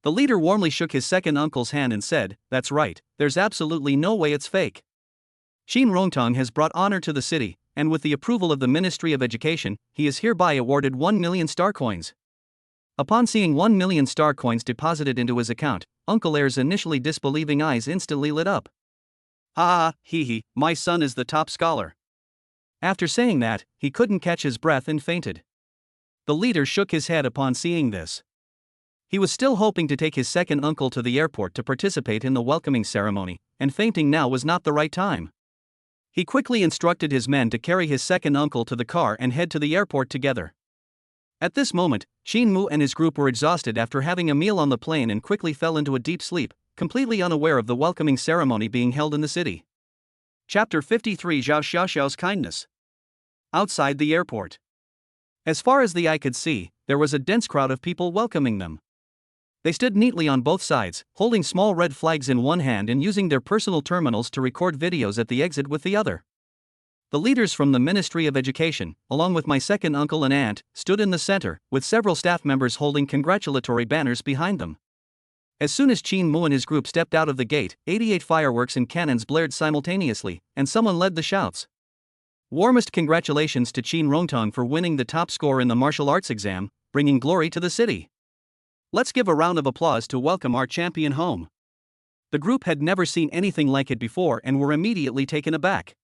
The leader warmly shook his second uncle's hand and said, "That's right, there's absolutely no way it's fake. Qin Rongtong has brought honor to the city, and with the approval of the Ministry of Education, he is hereby awarded 1 million star coins." Upon seeing 1 million star coins deposited into his account, Uncle Air's initially disbelieving eyes instantly lit up. Ha ha, hee, my son is the top scholar. After saying that, he couldn't catch his breath and fainted. The leader shook his head upon seeing this. He was still hoping to take his second uncle to the airport to participate in the welcoming ceremony, and fainting now was not the right time. He quickly instructed his men to carry his second uncle to the car and head to the airport together. At this moment, Qin Mu and his group were exhausted after having a meal on the plane and quickly fell into a deep sleep, completely unaware of the welcoming ceremony being held in the city. Chapter 53 Zhao Xiaoxiao's Kindness. Outside the airport. As far as the eye could see, there was a dense crowd of people welcoming them. They stood neatly on both sides, holding small red flags in one hand and using their personal terminals to record videos at the exit with the other. The leaders from the Ministry of Education, along with my second uncle and aunt, stood in the center, with several staff members holding congratulatory banners behind them. As soon as Qin Mu and his group stepped out of the gate, 88 fireworks and cannons blared simultaneously, and someone led the shouts. Warmest congratulations to Qin Rongtong for winning the top score in the martial arts exam, bringing glory to the city. Let's give a round of applause to welcome our champion home. The group had never seen anything like it before and were immediately taken aback.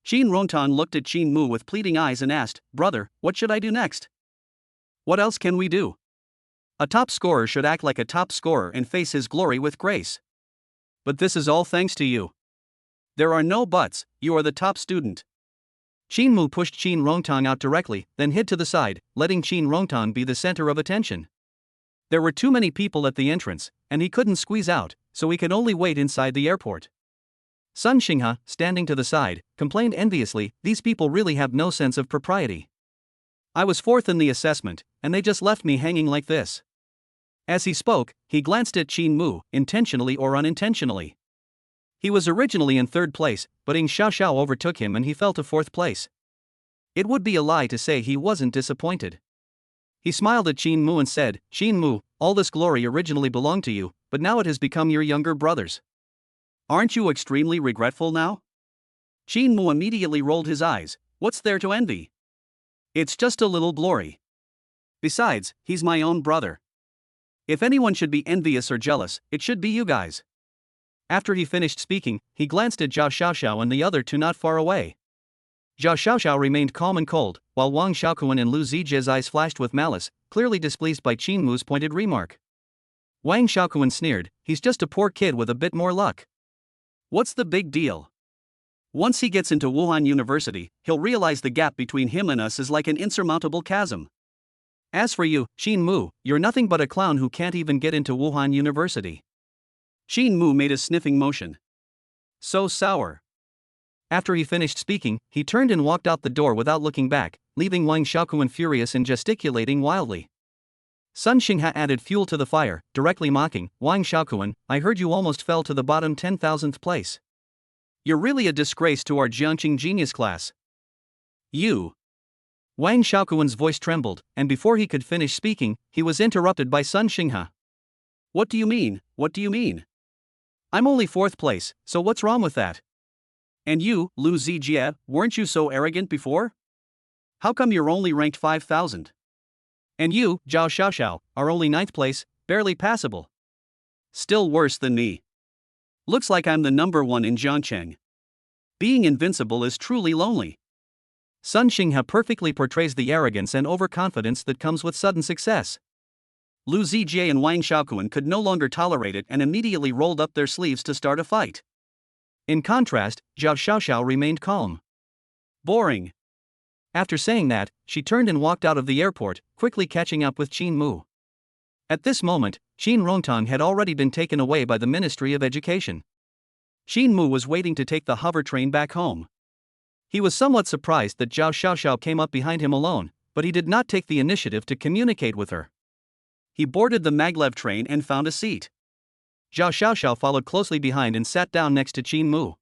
Qin Rongtong looked at Qin Mu with pleading eyes and asked, "Brother, what should I do next? What else can we do? A top scorer should act like a top scorer and face his glory with grace. But this is all thanks to you. There are no buts, you are the top student." Qin Mu pushed Qin Rongtong out directly, then hid to the side, letting Qin Rongtong be the center of attention. There were too many people at the entrance, and he couldn't squeeze out, so he could only wait inside the airport. Sun Xinghe, standing to the side, complained enviously, "These people really have no sense of propriety. I was fourth in the assessment, and they just left me hanging like this." As he spoke, he glanced at Qin Mu, intentionally or unintentionally. He was originally in third place, but Ing Xiaoxiao overtook him and he fell to fourth place. It would be a lie to say he wasn't disappointed. He smiled at Qin Mu and said, "Qin Mu, all this glory originally belonged to you, but now it has become your younger brother's. Aren't you extremely regretful now?" Qin Mu immediately rolled his eyes. "What's there to envy? It's just a little glory. Besides, he's my own brother. If anyone should be envious or jealous, it should be you guys." After he finished speaking, he glanced at Zhao Xiaoxiao and the other two not far away. Zhao Xiaoxiao remained calm and cold, while Wang Xiaokuan and Lu Zijie's eyes flashed with malice, clearly displeased by Qin Mu's pointed remark. Wang Xiaokuan sneered, "He's just a poor kid with a bit more luck. What's the big deal? Once he gets into Wuhan University, he'll realize the gap between him and us is like an insurmountable chasm. As for you, Qin Mu, you're nothing but a clown who can't even get into Wuhan University." Qin Mu made a sniffing motion. So sour. After he finished speaking, he turned and walked out the door without looking back, leaving Wang Xiaokuan furious and gesticulating wildly. Sun Xingha added fuel to the fire, directly mocking, Wang Xiaokuan, I heard you almost fell to the bottom 10,000th place. You're really a disgrace to our Jiangqing genius class. You. Wang Xiaokuan's voice trembled, and before he could finish speaking, he was interrupted by Sun Xingha. What do you mean? What do you mean? I'm only 4th place, so what's wrong with that? And you, Lu Zijie, weren't you so arrogant before? How come you're only ranked 5,000? And you, Zhao Xiaoxiao, are only 9th place, barely passable. Still worse than me. Looks like I'm the number 1 in Jiangcheng. Being invincible is truly lonely. Sun Xingha perfectly portrays the arrogance and overconfidence that comes with sudden success. Lu Zijie and Wang Xiaokuan could no longer tolerate it and immediately rolled up their sleeves to start a fight. In contrast, Zhao Xiaoxiao remained calm. Boring. After saying that, she turned and walked out of the airport, quickly catching up with Qin Mu. At this moment, Qin Rongtang had already been taken away by the Ministry of Education. Qin Mu was waiting to take the hover train back home. He was somewhat surprised that Zhao Xiaoxiao came up behind him alone, but he did not take the initiative to communicate with her. He boarded the maglev train and found a seat. Zhao Xiaoxiao followed closely behind and sat down next to Qin Mu.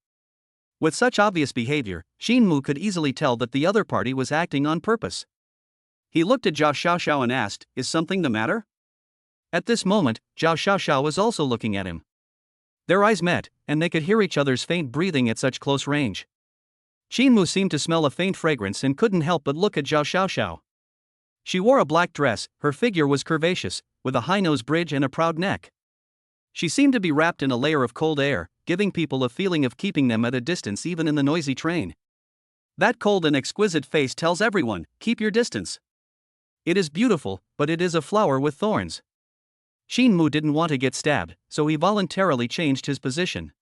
With such obvious behavior, Qin Mu could easily tell that the other party was acting on purpose. He looked at Zhao Xiaoxiao and asked, Is something the matter? At this moment, Zhao Xiaoxiao was also looking at him. Their eyes met, and they could hear each other's faint breathing at such close range. Qin Mu seemed to smell a faint fragrance and couldn't help but look at Zhao Xiaoxiao. She wore a black dress, her figure was curvaceous, with a high nose bridge and a proud neck. She seemed to be wrapped in a layer of cold air, giving people a feeling of keeping them at a distance even in the noisy train. That cold and exquisite face tells everyone, keep your distance. It is beautiful, but it is a flower with thorns. Qin Mu didn't want to get stabbed, so he voluntarily changed his position.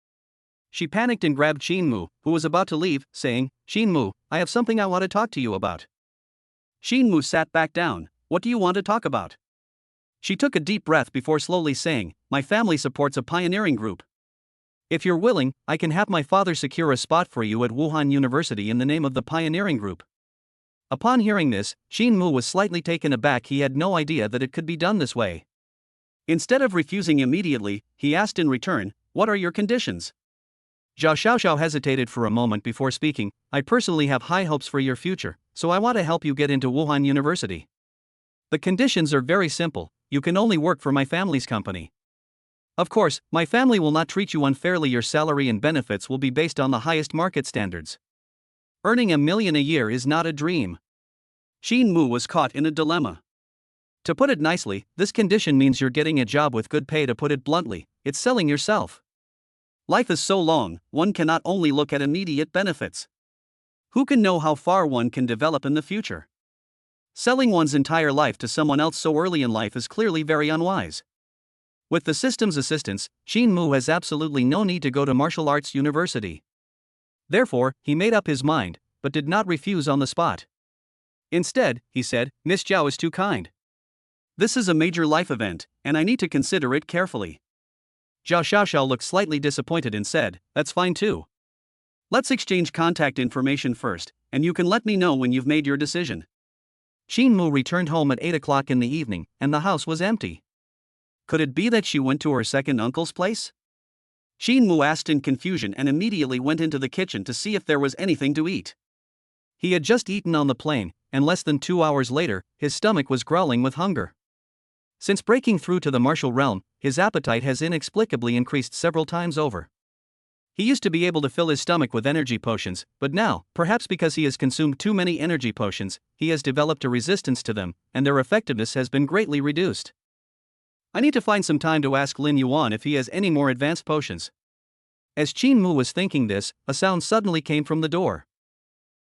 She panicked and grabbed Qin Mu, who was about to leave, saying, Qin Mu, I have something I want to talk to you about. Qin Mu sat back down. What do you want to talk about? She took a deep breath before slowly saying, My family supports a pioneering group. If you're willing, I can have my father secure a spot for you at Wuhan University in the name of the pioneering group. Upon hearing this, Qin Mu was slightly taken aback. He had no idea that it could be done this way. Instead of refusing immediately, he asked in return, What are your conditions? Zhao Xiaoxiao hesitated for a moment before speaking, I personally have high hopes for your future, so I want to help you get into Wuhan University. The conditions are very simple, you can only work for my family's company. Of course, my family will not treat you unfairly. Your salary and benefits will be based on the highest market standards. Earning $1 million a year is not a dream. Qin Mu was caught in a dilemma. To put it nicely, this condition means you're getting a job with good pay. To put it bluntly, it's selling yourself. Life is so long, one cannot only look at immediate benefits. Who can know how far one can develop in the future? Selling one's entire life to someone else so early in life is clearly very unwise. With the system's assistance, Qin Mu has absolutely no need to go to martial arts university. Therefore, he made up his mind, but did not refuse on the spot. Instead, he said, Miss Zhao is too kind. This is a major life event, and I need to consider it carefully. Zhao Xiaoxiao looked slightly disappointed and said, That's fine too. Let's exchange contact information first, and you can let me know when you've made your decision. Qin Mu returned home at 8 o'clock in the evening, and the house was empty. Could it be that she went to her second uncle's place? Qin Mu asked in confusion and immediately went into the kitchen to see if there was anything to eat. He had just eaten on the plane, and less than 2 hours later, his stomach was growling with hunger. Since breaking through to the martial realm, his appetite has inexplicably increased several times over. He used to be able to fill his stomach with energy potions, but now, perhaps because he has consumed too many energy potions, he has developed a resistance to them, and their effectiveness has been greatly reduced. I need to find some time to ask Lin Yuan if he has any more advanced potions. As Qin Mu was thinking this, a sound suddenly came from the door.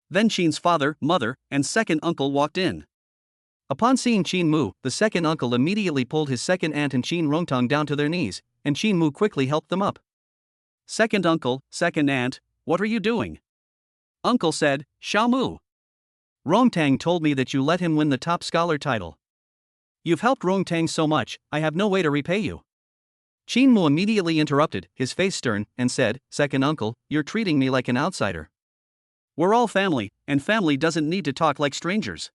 Then Qin's father, mother, and second uncle walked in. Upon seeing Qin Mu, the second uncle immediately pulled his second aunt and Qin Rongtang down to their knees, and Qin Mu quickly helped them up. Second uncle, second aunt, what are you doing? Uncle said, Xiao Mu. Rongtang told me that you let him win the top scholar title. You've helped Rongtang so much, I have no way to repay you. Shin Mu immediately interrupted, his face stern, and said, "Second uncle, you're treating me like an outsider. We're all family, and family doesn't need to talk like strangers.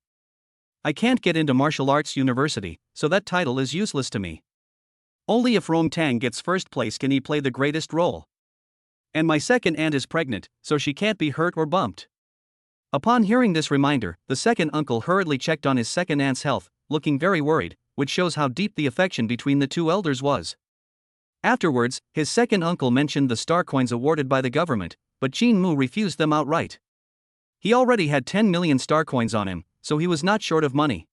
I can't get into martial arts university, so that title is useless to me. Only if Rong Tang gets first place can he play the greatest role. And my second aunt is pregnant, so she can't be hurt or bumped." Upon hearing this reminder, the second uncle hurriedly checked on his second aunt's health, looking very worried, which shows how deep the affection between the two elders was. Afterwards, his second uncle mentioned the star coins awarded by the government, but Shin Mu refused them outright. He already had 10 million star coins on him, so he was not short of money.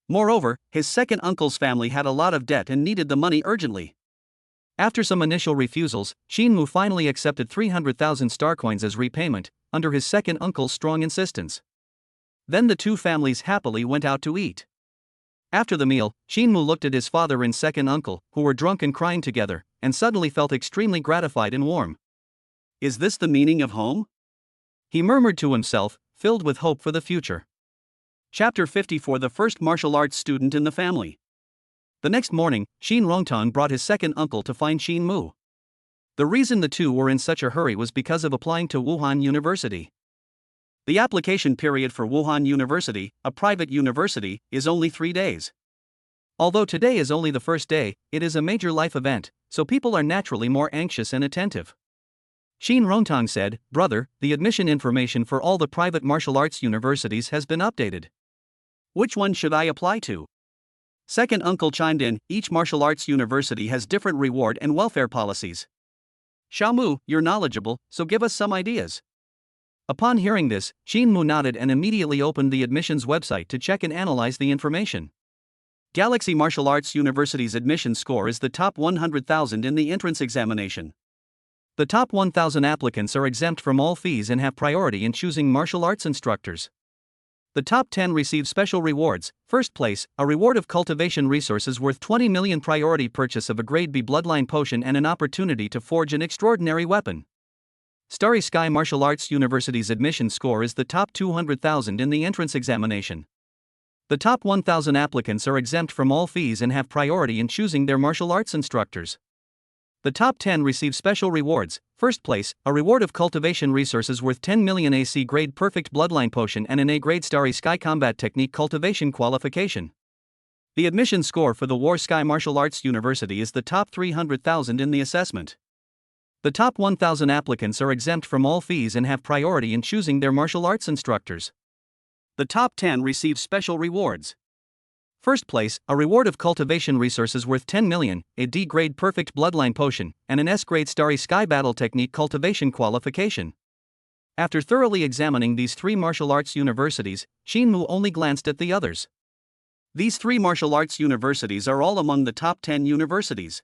Moreover, his second uncle's family had a lot of debt and needed the money urgently. After some initial refusals, Shin Mu finally accepted 300,000 star coins as repayment, under his second uncle's strong insistence. Then the two families happily went out to eat. After the meal, Shin Mu looked at his father and second uncle, who were drunk and crying together, and suddenly felt extremely gratified and warm. Is this the meaning of home? He murmured to himself, filled with hope for the future. Chapter 54. The first martial arts student in the family. The next morning, Shin Rongtang brought his second uncle to find Shin Mu. The reason the two were in such a hurry was because of applying to Wuhan University. The application period for Wuhan University, a private university, is only 3 days. Although today is only the first day, it is a major life event, so people are naturally more anxious and attentive. Shin Rongtang said, "Brother, the admission information for all the private martial arts universities has been updated. Which one should I apply to?" Second uncle chimed in, "Each martial arts university has different reward and welfare policies. Xiaomu, you're knowledgeable, so give us some ideas." Upon hearing this, Shin Mu nodded and immediately opened the admissions website to check and analyze the information. Galaxy Martial Arts University's admission score is the top 100,000 in the entrance examination. The top 1,000 applicants are exempt from all fees and have priority in choosing martial arts instructors. The top 10 receive special rewards. First place, a reward of cultivation resources worth 20 million, priority purchase of a grade B bloodline potion and an opportunity to forge an extraordinary weapon. Starry Sky Martial Arts University's admission score is the top 200,000 in the entrance examination. The top 1,000 applicants are exempt from all fees and have priority in choosing their martial arts instructors. The top 10 receive special rewards. First place, a reward of cultivation resources worth 10 million, AC grade perfect bloodline potion and an A grade Starry Sky combat technique cultivation qualification. The admission score for the War Sky Martial Arts University is the top 300,000 in the assessment. The top 1,000 applicants are exempt from all fees and have priority in choosing their martial arts instructors. The top 10 receive special rewards. First place, a reward of cultivation resources worth 10 million, a D grade perfect bloodline potion, and an S grade Starry Sky battle technique cultivation qualification. After thoroughly examining these three martial arts universities, Shin Mu only glanced at the others. These three martial arts universities are all among the top 10 universities.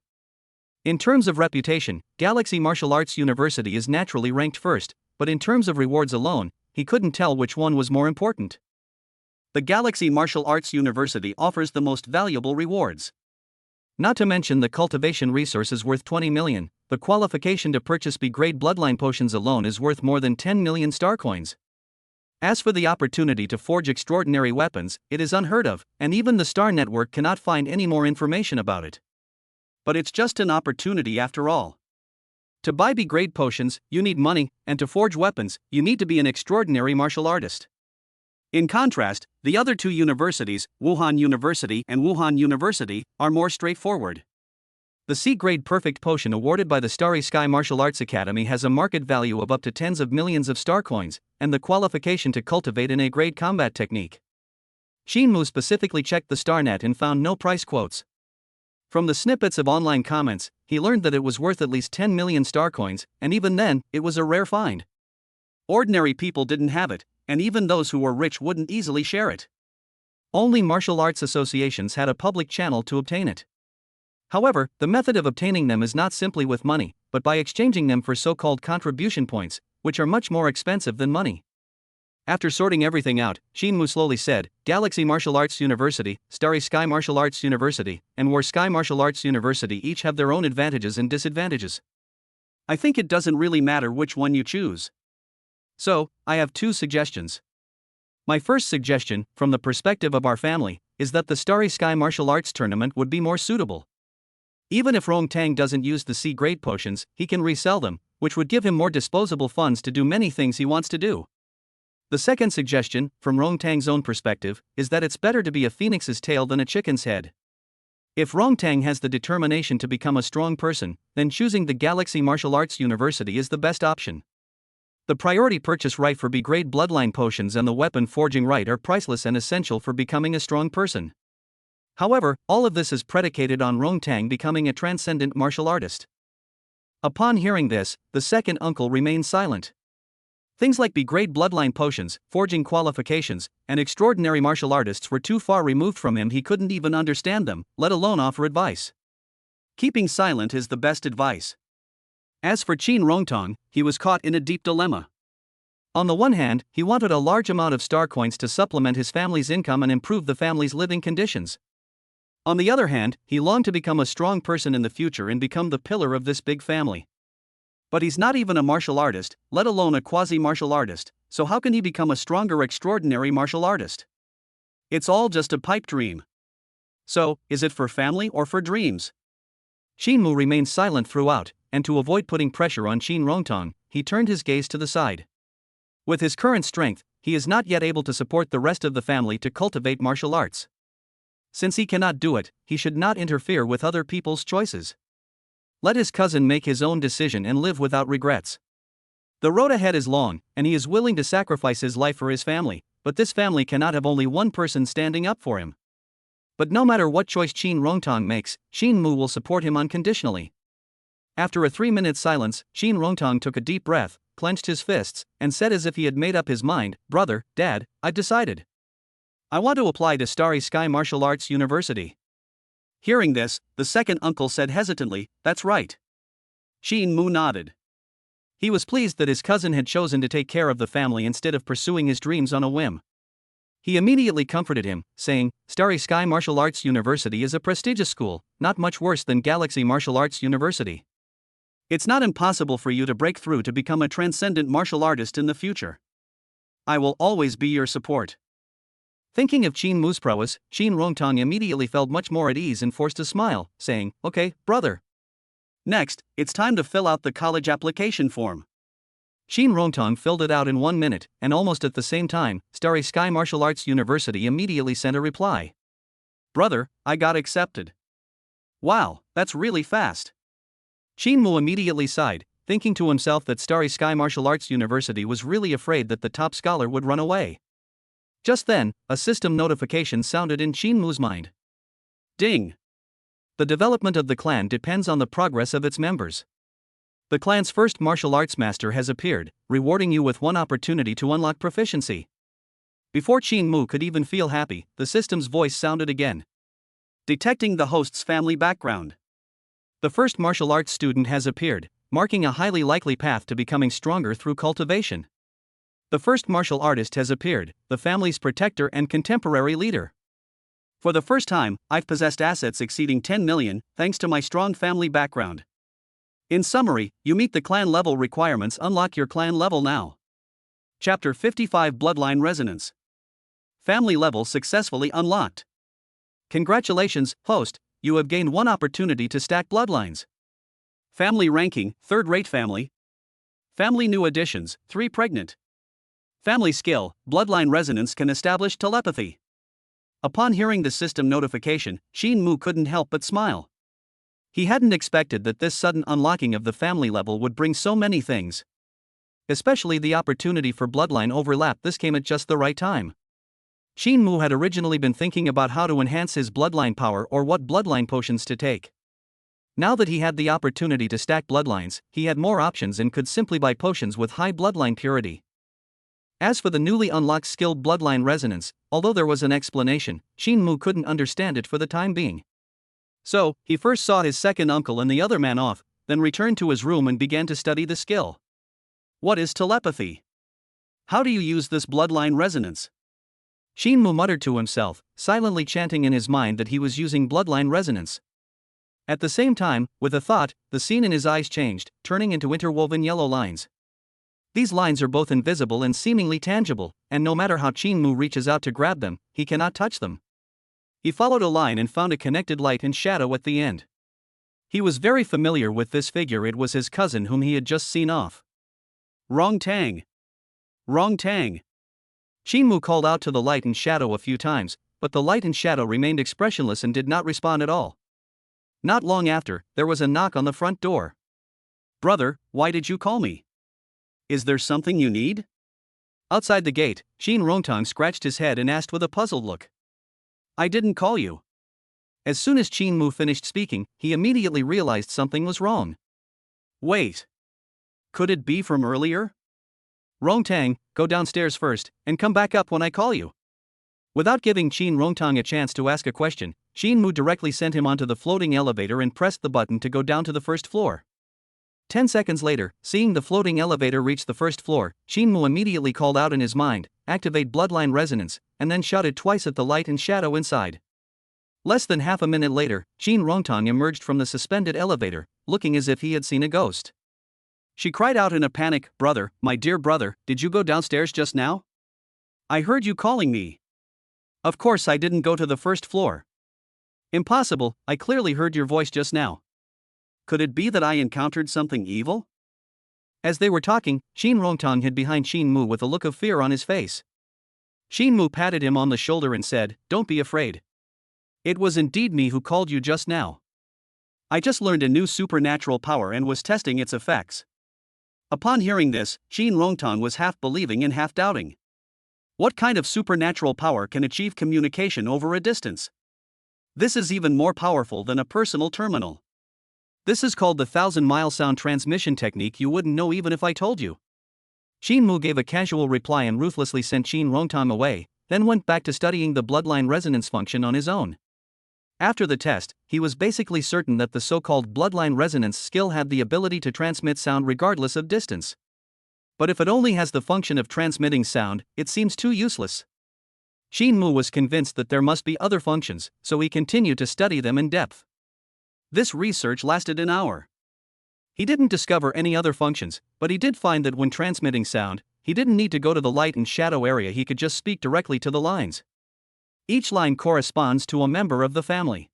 In terms of reputation, Galaxy Martial Arts University is naturally ranked first, but in terms of rewards alone, he couldn't tell which one was more important. The Galaxy Martial Arts University offers the most valuable rewards. Not to mention the cultivation resources worth 20 million, the qualification to purchase B-grade bloodline potions alone is worth more than 10 million star coins. As for the opportunity to forge extraordinary weapons, it is unheard of, and even the Star Network cannot find any more information about it. But it's just an opportunity after all. To buy B-grade potions, you need money, and to forge weapons, you need to be an extraordinary martial artist. In contrast, the other two universities, Wuhan University and Wuhan University, are more straightforward. The C-grade perfect potion awarded by the Starry Sky Martial Arts Academy has a market value of up to tens of millions of star coins, and the qualification to cultivate an A-grade combat technique. Shin Mu specifically checked the StarNet and found no price quotes. From the snippets of online comments, he learned that it was worth at least 10 million star coins, and even then, it was a rare find. Ordinary people didn't have it, and even those who were rich wouldn't easily share it. Only martial arts associations had a public channel to obtain it. However, the method of obtaining them is not simply with money, but by exchanging them for so-called contribution points, which are much more expensive than money. After sorting everything out, Shin Mu slowly said, Galaxy Martial Arts University, Starry Sky Martial Arts University, and War Sky Martial Arts University each have their own advantages and disadvantages. I think it doesn't really matter which one you choose. So, I have two suggestions. My first suggestion, from the perspective of our family, is that the Starry Sky Martial Arts Tournament would be more suitable. Even if Rong Tang doesn't use the C-grade potions, he can resell them, which would give him more disposable funds to do many things he wants to do. The second suggestion, from Rong Tang's own perspective, is that it's better to be a phoenix's tail than a chicken's head. If Rong Tang has the determination to become a strong person, then choosing the Galaxy Martial Arts University is the best option. The priority purchase right for B-grade bloodline potions and the weapon forging right are priceless and essential for becoming a strong person. However, all of this is predicated on Rong Tang becoming a transcendent martial artist. Upon hearing this, the second uncle remained silent. Things like B-grade bloodline potions, forging qualifications, and extraordinary martial artists were too far removed from him, he couldn't even understand them, let alone offer advice. Keeping silent is the best advice. As for Qin Rongtong, he was caught in a deep dilemma. On the one hand, he wanted a large amount of star coins to supplement his family's income and improve the family's living conditions. On the other hand, he longed to become a strong person in the future and become the pillar of this big family. But he's not even a martial artist, let alone a quasi-martial artist, so how can he become a stronger extraordinary martial artist? It's all just a pipe dream. So, is it for family or for dreams? Shinmu remained silent throughout, and to avoid putting pressure on Qin Rongtong, he turned his gaze to the side. With his current strength, he is not yet able to support the rest of the family to cultivate martial arts. Since he cannot do it, he should not interfere with other people's choices. Let his cousin make his own decision and live without regrets. The road ahead is long, and he is willing to sacrifice his life for his family, but this family cannot have only one person standing up for him. But no matter what choice Qin Rongtong makes, Shinmu will support him unconditionally. After a 3-minute silence, Qin Rongtong took a deep breath, clenched his fists, and said as if he had made up his mind, "Brother, Dad, I've decided. I want to apply to Starry Sky Martial Arts University." Hearing this, the second uncle said hesitantly, "That's right." Shinmu nodded. He was pleased that his cousin had chosen to take care of the family instead of pursuing his dreams on a whim. He immediately comforted him, saying, "Starry Sky Martial Arts University is a prestigious school, not much worse than Galaxy Martial Arts University. It's not impossible for you to break through to become a transcendent martial artist in the future. I will always be your support." Thinking of Qin prowess, Qin Rongtong immediately felt much more at ease and forced a smile, saying, "Okay, brother. Next, it's time to fill out the college application form." Qin Rongtong filled it out in 1 minute, and almost at the same time, Starry Sky Martial Arts University immediately sent a reply. "Brother, I got accepted." "Wow, that's really fast." Shinmu immediately sighed, thinking to himself that Starry Sky Martial Arts University was really afraid that the top scholar would run away. Just then, a system notification sounded in Shinmu's mind. Ding! The development of the clan depends on the progress of its members. The clan's first martial arts master has appeared, rewarding you with 1 opportunity to unlock proficiency. Before Shinmu could even feel happy, the system's voice sounded again. Detecting the host's family background. The first martial arts student has appeared, marking a highly likely path to becoming stronger through cultivation. The first martial artist has appeared, the family's protector and contemporary leader. For the first time, I've possessed assets exceeding 10 million, thanks to my strong family background. In summary, you meet the clan level requirements. Unlock your clan level now. Chapter 55 Bloodline Resonance. Family level successfully unlocked. Congratulations, host, you have gained 1 opportunity to stack bloodlines. Family ranking, 3rd-rate family. Family new additions, 3 pregnant. Family skill, bloodline resonance can establish telepathy. Upon hearing the system notification, Shinmu couldn't help but smile. He hadn't expected that this sudden unlocking of the family level would bring so many things. Especially the opportunity for bloodline overlap. This came at just the right time. Shinmu had originally been thinking about how to enhance his bloodline power or what bloodline potions to take. Now that he had the opportunity to stack bloodlines, he had more options and could simply buy potions with high bloodline purity. As for the newly unlocked skilled bloodline resonance, although there was an explanation, Shinmu couldn't understand it for the time being. So, he first saw his second uncle and the other man off, then returned to his room and began to study the skill. What is telepathy? How do you use this bloodline resonance? Shinmu muttered to himself, silently chanting in his mind that he was using bloodline resonance. At the same time, with a thought, the scene in his eyes changed, turning into interwoven yellow lines. These lines are both invisible and seemingly tangible, and no matter how Shinmu reaches out to grab them, he cannot touch them. He followed a line and found a connected light and shadow at the end. He was very familiar with this figure. It was his cousin whom he had just seen off. Wrong tang. Wrong tang. Shinmu called out to the light and shadow a few times, but the light and shadow remained expressionless and did not respond at all. Not long after, there was a knock on the front door. Brother, why did you call me? Is there something you need? Outside the gate, Shin Rongtang scratched his head and asked with a puzzled look. I didn't call you. As soon as Shinmu finished speaking, he immediately realized something was wrong. Wait. Could it be from earlier? Rongtang, go downstairs first, and come back up when I call you. Without giving Shin Rongtang a chance to ask a question, Shinmu directly sent him onto the floating elevator and pressed the button to go down to the first floor. 10 seconds later, seeing the floating elevator reach the first floor, Shinmu immediately called out in his mind, "Activate bloodline resonance," and then shouted twice at the light and shadow inside. Less than half a minute later, Shin Rongtang emerged from the suspended elevator, looking as if he had seen a ghost. She cried out in a panic, "Brother, my dear brother, did you go downstairs just now? I heard you calling me." "Of course I didn't go to the first floor." "Impossible, I clearly heard your voice just now. Could it be that I encountered something evil?" As they were talking, Shin Rongtang hid behind Shin Mu with a look of fear on his face. Shin Mu patted him on the shoulder and said, "Don't be afraid. It was indeed me who called you just now. I just learned a new supernatural power and was testing its effects." Upon hearing this, Shin Rongtang was half believing and half doubting. What kind of supernatural power can achieve communication over a distance? This is even more powerful than a personal terminal. This is called the 1,000-mile sound transmission technique. You wouldn't know even if I told you. Shin Mu gave a casual reply and ruthlessly sent Shin Rongtang away, then went back to studying the bloodline resonance function on his own. After the test, he was basically certain that the so-called bloodline resonance skill had the ability to transmit sound regardless of distance. But if it only has the function of transmitting sound, it seems too useless. Shin Mu was convinced that there must be other functions, so he continued to study them in depth. This research lasted an hour. He didn't discover any other functions, but he did find that when transmitting sound, he didn't need to go to the light and shadow area. He could just speak directly to the lines. Each line corresponds to a member of the family.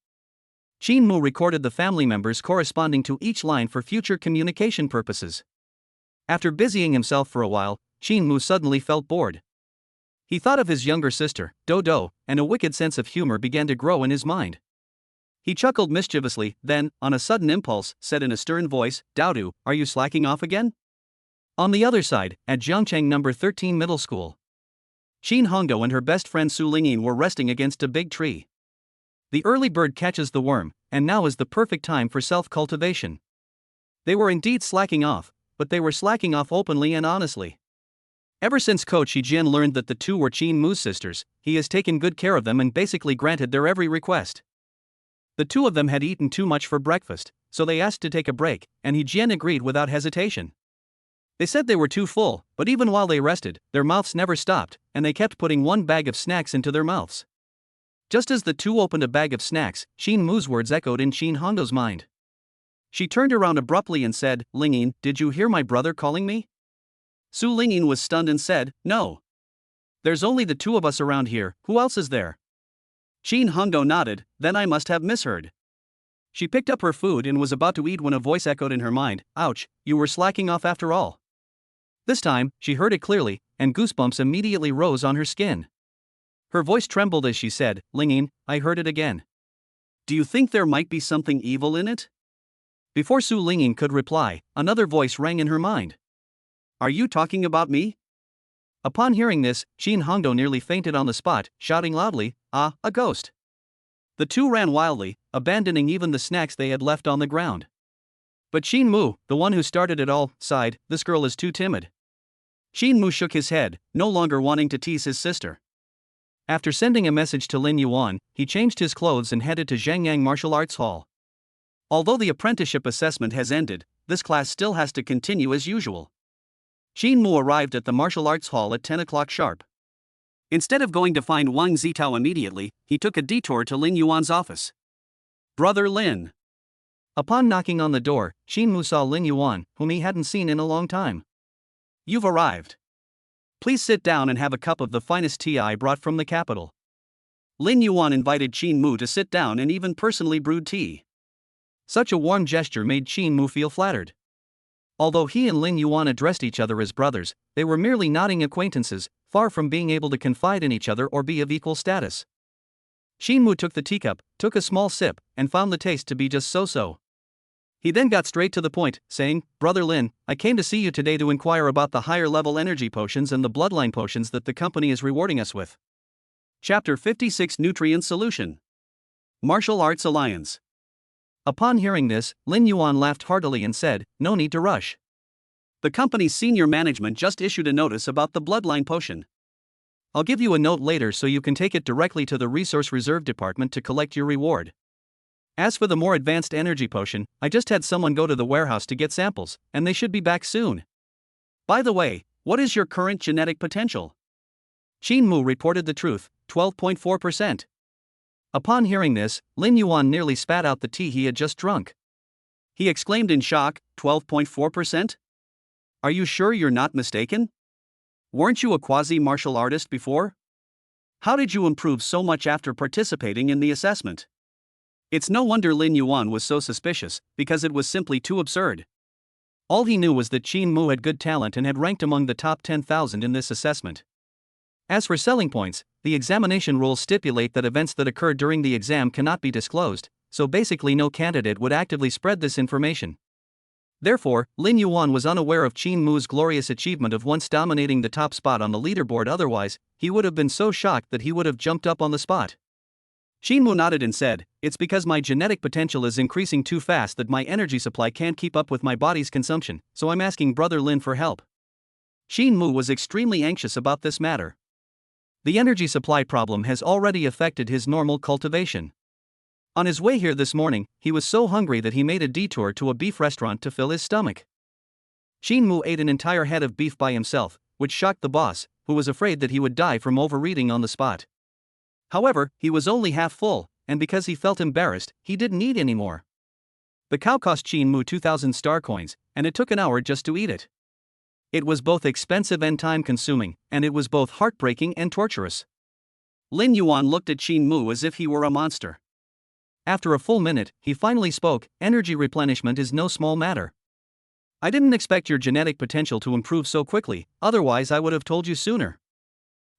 Shin Mu recorded the family members corresponding to each line for future communication purposes. After busying himself for a while, Shin Mu suddenly felt bored. He thought of his younger sister, Dodo, and a wicked sense of humor began to grow in his mind. He chuckled mischievously, then, on a sudden impulse, said in a stern voice, "Dodo, are you slacking off again?" On the other side, at Jiangcheng No. 13 Middle School, Shin Hongdo and her best friend Su Lingyin were resting against a big tree. The early bird catches the worm, and now is the perfect time for self-cultivation. They were indeed slacking off, but they were slacking off openly and honestly. Ever since Coach Jian learned that the two were Shin Mu's sisters, he has taken good care of them and basically granted their every request. The two of them had eaten too much for breakfast, so they asked to take a break, and Jian agreed without hesitation. They said they were too full, but even while they rested, their mouths never stopped, and they kept putting one bag of snacks into their mouths. Just as the two opened a bag of snacks, Shin Mu's words echoed in Shin Hongdo's mind. She turned around abruptly and said, "Lingyin, did you hear my brother calling me?" Su Lingyin was stunned and said, "No. There's only the two of us around here, who else is there?" Shin Hongdo nodded, "Then I must have misheard." She picked up her food and was about to eat when a voice echoed in her mind, "Ouch, you were slacking off after all." This time, she heard it clearly, and goosebumps immediately rose on her skin. Her voice trembled as she said, "Lingyin, I heard it again." "Do you think there might be something evil in it?" Before Su Lingyin could reply, another voice rang in her mind. "Are you talking about me?" Upon hearing this, Shin Hongdo nearly fainted on the spot, shouting loudly, "Ah, a ghost!" The two ran wildly, abandoning even the snacks they had left on the ground. But Shin Mu, the one who started it all, sighed, "This girl is too timid." Shin Mu shook his head, no longer wanting to tease his sister. After sending a message to Lin Yuan, he changed his clothes and headed to Zhangyang Martial Arts Hall. Although the apprenticeship assessment has ended, this class still has to continue as usual. Shin Mu arrived at the martial arts hall at 10 o'clock sharp. Instead of going to find Wang Zitao immediately, he took a detour to Lin Yuan's office. "Brother Lin." Upon knocking on the door, Shin Mu saw Lin Yuan, whom he hadn't seen in a long time. "You've arrived. Please sit down and have a cup of the finest tea I brought from the capital." Lin Yuan invited Shin Mu to sit down and even personally brewed tea. Such a warm gesture made Qin Mu feel flattered. Although he and Lin Yuan addressed each other as brothers, they were merely nodding acquaintances, far from being able to confide in each other or be of equal status. Qin Mu took the teacup, took a small sip, and found the taste to be just so-so. He then got straight to the point, saying, "Brother Lin, I came to see you today to inquire about the higher-level energy potions and the bloodline potions that the company is rewarding us with." Chapter 56 Nutrient Solution. Martial Arts Alliance. Upon hearing this, Lin Yuan laughed heartily and said, "No need to rush. The company's senior management just issued a notice about the bloodline potion. I'll give you a note later so you can take it directly to the Resource Reserve Department to collect your reward. As for the more advanced energy potion, I just had someone go to the warehouse to get samples, and they should be back soon." By the way, what is your current genetic potential? Qin Mu reported the truth, 12.4%. Upon hearing this, Lin Yuan nearly spat out the tea he had just drunk. He exclaimed in shock, 12.4%? Are you sure you're not mistaken? Weren't you a quasi-martial artist before? How did you improve so much after participating in the assessment? It's no wonder Lin Yuan was so suspicious, because it was simply too absurd. All he knew was that Qin Mu had good talent and had ranked among the top 10,000 in this assessment. As for selling points, the examination rules stipulate that events that occur during the exam cannot be disclosed, so basically no candidate would actively spread this information. Therefore, Lin Yuan was unaware of Qin Mu's glorious achievement of once dominating the top spot on the leaderboard. Otherwise, he would have been so shocked that he would have jumped up on the spot. Qin Mu nodded and said, "It's because my genetic potential is increasing too fast that my energy supply can't keep up with my body's consumption, so I'm asking Brother Lin for help." Qin Mu was extremely anxious about this matter. The energy supply problem has already affected his normal cultivation. On his way here this morning, he was so hungry that he made a detour to a beef restaurant to fill his stomach. Qin Mu ate an entire head of beef by himself, which shocked the boss, who was afraid that he would die from overeating on the spot. However, he was only half full, and because he felt embarrassed, he didn't eat anymore. The cow cost Qin Mu 2,000 star coins, and it took an hour just to eat it. It was both expensive and time-consuming, and it was both heartbreaking and torturous. Lin Yuan looked at Qin Mu as if he were a monster. After a full minute, he finally spoke, "Energy replenishment is no small matter. I didn't expect your genetic potential to improve so quickly, otherwise I would have told you sooner."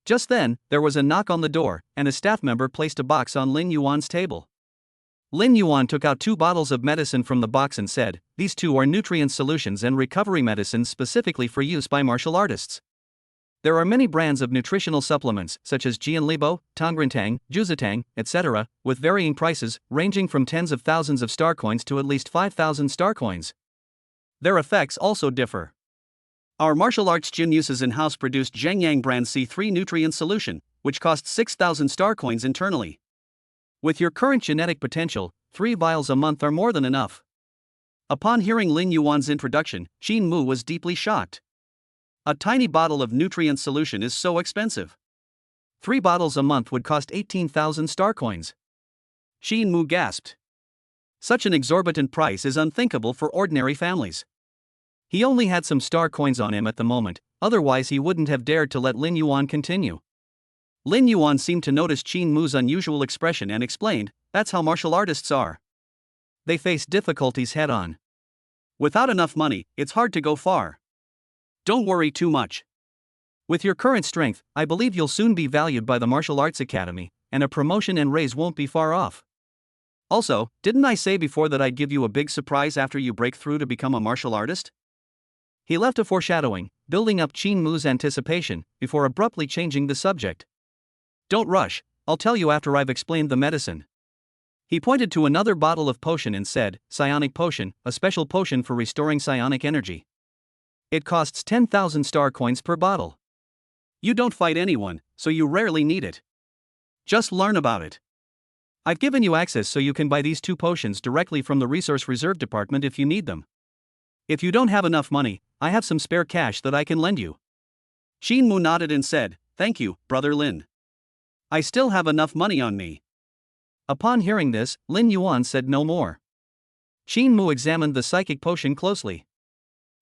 Just then, there was a knock on the door, and a staff member placed a box on Lin Yuan's table. Lin Yuan took out 2 bottles of medicine from the box and said, "These 2 are nutrient solutions and recovery medicines specifically for use by martial artists. There are many brands of nutritional supplements, such as Jianlibo, Tongrintang, Juzatang, etc., with varying prices, ranging from tens of thousands of star coins to at least 5,000 star coins. Their effects also differ. Our martial arts Jin uses in-house produced Zhengyang brand C3 nutrient solution, which costs 6,000 star coins internally. With your current genetic potential, 3 vials a month are more than enough." Upon hearing Lin Yuan's introduction, Qin Mu was deeply shocked. A tiny bottle of nutrient solution is so expensive. 3 bottles a month would cost 18,000 star coins. Qin Mu gasped. Such an exorbitant price is unthinkable for ordinary families. He only had some star coins on him at the moment, otherwise he wouldn't have dared to let Lin Yuan continue. Lin Yuan seemed to notice Qin Mu's unusual expression and explained, "That's how martial artists are. They face difficulties head-on. Without enough money, it's hard to go far. Don't worry too much. With your current strength, I believe you'll soon be valued by the Martial Arts Academy, and a promotion and raise won't be far off. Also, didn't I say before that I'd give you a big surprise after you break through to become a martial artist?" He left a foreshadowing, building up Qin Mu's anticipation, before abruptly changing the subject. "Don't rush, I'll tell you after I've explained the medicine." He pointed to another bottle of potion and said, "Psionic potion, a special potion for restoring psionic energy. It costs 10,000 star coins per bottle. You don't fight anyone, so you rarely need it. Just learn about it. I've given you access so you can buy these 2 potions directly from the Resource Reserve Department if you need them. If you don't have enough money, I have some spare cash that I can lend you." Qin Mu nodded and said, "Thank you, Brother Lin. I still have enough money on me." Upon hearing this, Lin Yuan said no more. Qin Mu examined the psychic potion closely.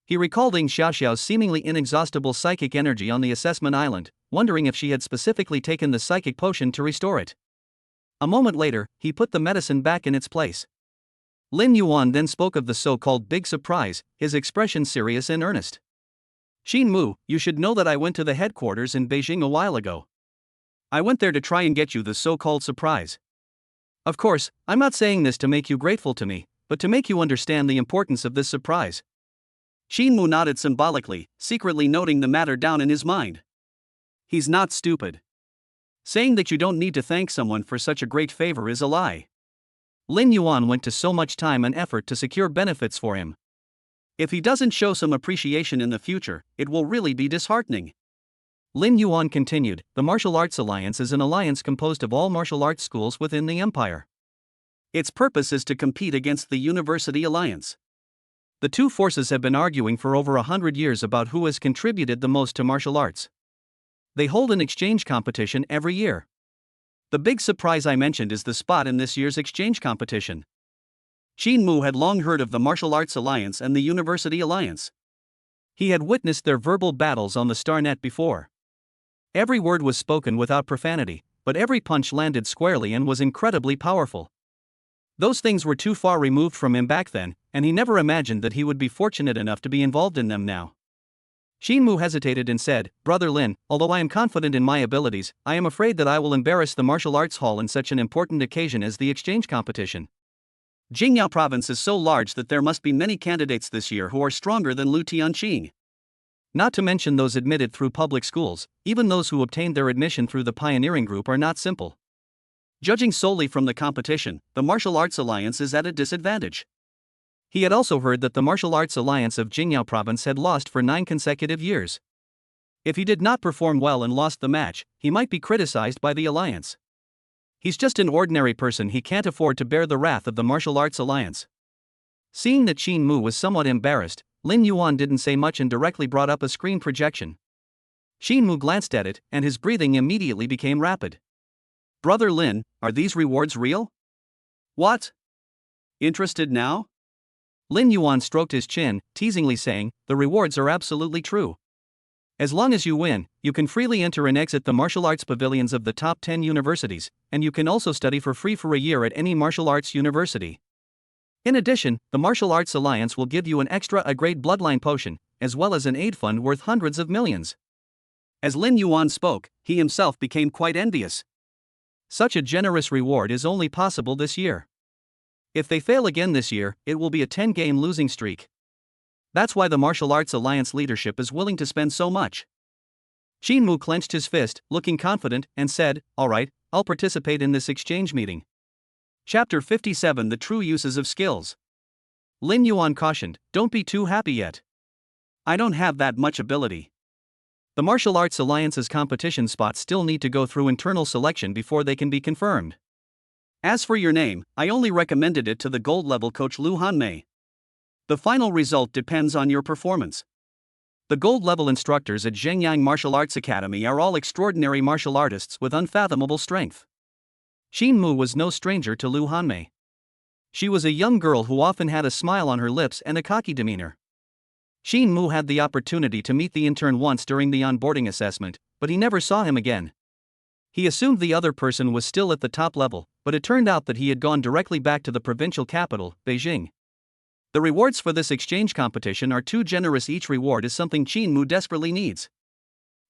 He recalled Ing Xiaoxiao's seemingly inexhaustible psychic energy on the assessment island, wondering if she had specifically taken the psychic potion to restore it. A moment later, he put the medicine back in its place. Lin Yuan then spoke of the so-called big surprise, his expression serious and earnest. Xin Mu, you should know that I went to the headquarters in Beijing a while ago. I went there to try and get you the so-called surprise. Of course, I'm not saying this to make you grateful to me, but to make you understand the importance of this surprise. Xin Mu nodded symbolically, secretly noting the matter down in his mind. He's not stupid. Saying that you don't need to thank someone for such a great favor is a lie. Lin Yuan went to so much time and effort to secure benefits for him. If he doesn't show some appreciation in the future, it will really be disheartening. Lin Yuan continued, the Martial Arts Alliance is an alliance composed of all martial arts schools within the empire. Its purpose is to compete against the University Alliance. The two forces have been arguing for over 100 years about who has contributed the most to martial arts. They hold an exchange competition every year. The big surprise I mentioned is the spot in this year's exchange competition. Xin Mu had long heard of the Martial Arts Alliance and the University Alliance. He had witnessed their verbal battles on the Starnet before. Every word was spoken without profanity, but every punch landed squarely and was incredibly powerful. Those things were too far removed from him back then, and he never imagined that he would be fortunate enough to be involved in them now. Xin Mu hesitated and said, Brother Lin, although I am confident in my abilities, I am afraid that I will embarrass the martial arts hall in such an important occasion as the exchange competition. Jingyao province is so large that there must be many candidates this year who are stronger than Lu Tianqing. Not to mention those admitted through public schools, even those who obtained their admission through the pioneering group are not simple. Judging solely from the competition, the Martial Arts Alliance is at a disadvantage. He had also heard that the Martial Arts Alliance of Jingyao province had lost for 9 consecutive years. If he did not perform well and lost the match, he might be criticized by the alliance. He's just an ordinary person, he can't afford to bear the wrath of the Martial Arts Alliance. Seeing that Xin Mu was somewhat embarrassed, Lin Yuan didn't say much and directly brought up a screen projection. Xin Mu glanced at it, and his breathing immediately became rapid. Brother Lin, are these rewards real? What? Interested now? Lin Yuan stroked his chin, teasingly saying, the rewards are absolutely true. As long as you win, you can freely enter and exit the martial arts pavilions of the top 10 universities, and you can also study for free for a year at any martial arts university. In addition, the Martial Arts Alliance will give you an extra A-grade bloodline potion, as well as an aid fund worth hundreds of millions. As Lin Yuan spoke, he himself became quite envious. Such a generous reward is only possible this year. If they fail again this year, it will be a 10-game losing streak. That's why the Martial Arts Alliance leadership is willing to spend so much. Xin Mu clenched his fist, looking confident, and said, all right, I'll participate in this exchange meeting. Chapter 57 The True Uses of Skills. Lin Yuan cautioned, don't be too happy yet. I don't have that much ability. The Martial Arts Alliance's competition spots still need to go through internal selection before they can be confirmed. As for your name, I only recommended it to the gold-level coach Lu Hanmei. The final result depends on your performance. The gold-level instructors at Zhengyang Martial Arts Academy are all extraordinary martial artists with unfathomable strength. Xin Mu was no stranger to Lu Hanmei. She was a young girl who often had a smile on her lips and a cocky demeanor. Xin Mu had the opportunity to meet the intern once during the onboarding assessment, but he never saw him again. He assumed the other person was still at the top level, but it turned out that he had gone directly back to the provincial capital, Beijing. The rewards for this exchange competition are too generous. Each reward is something Xin Mu desperately needs.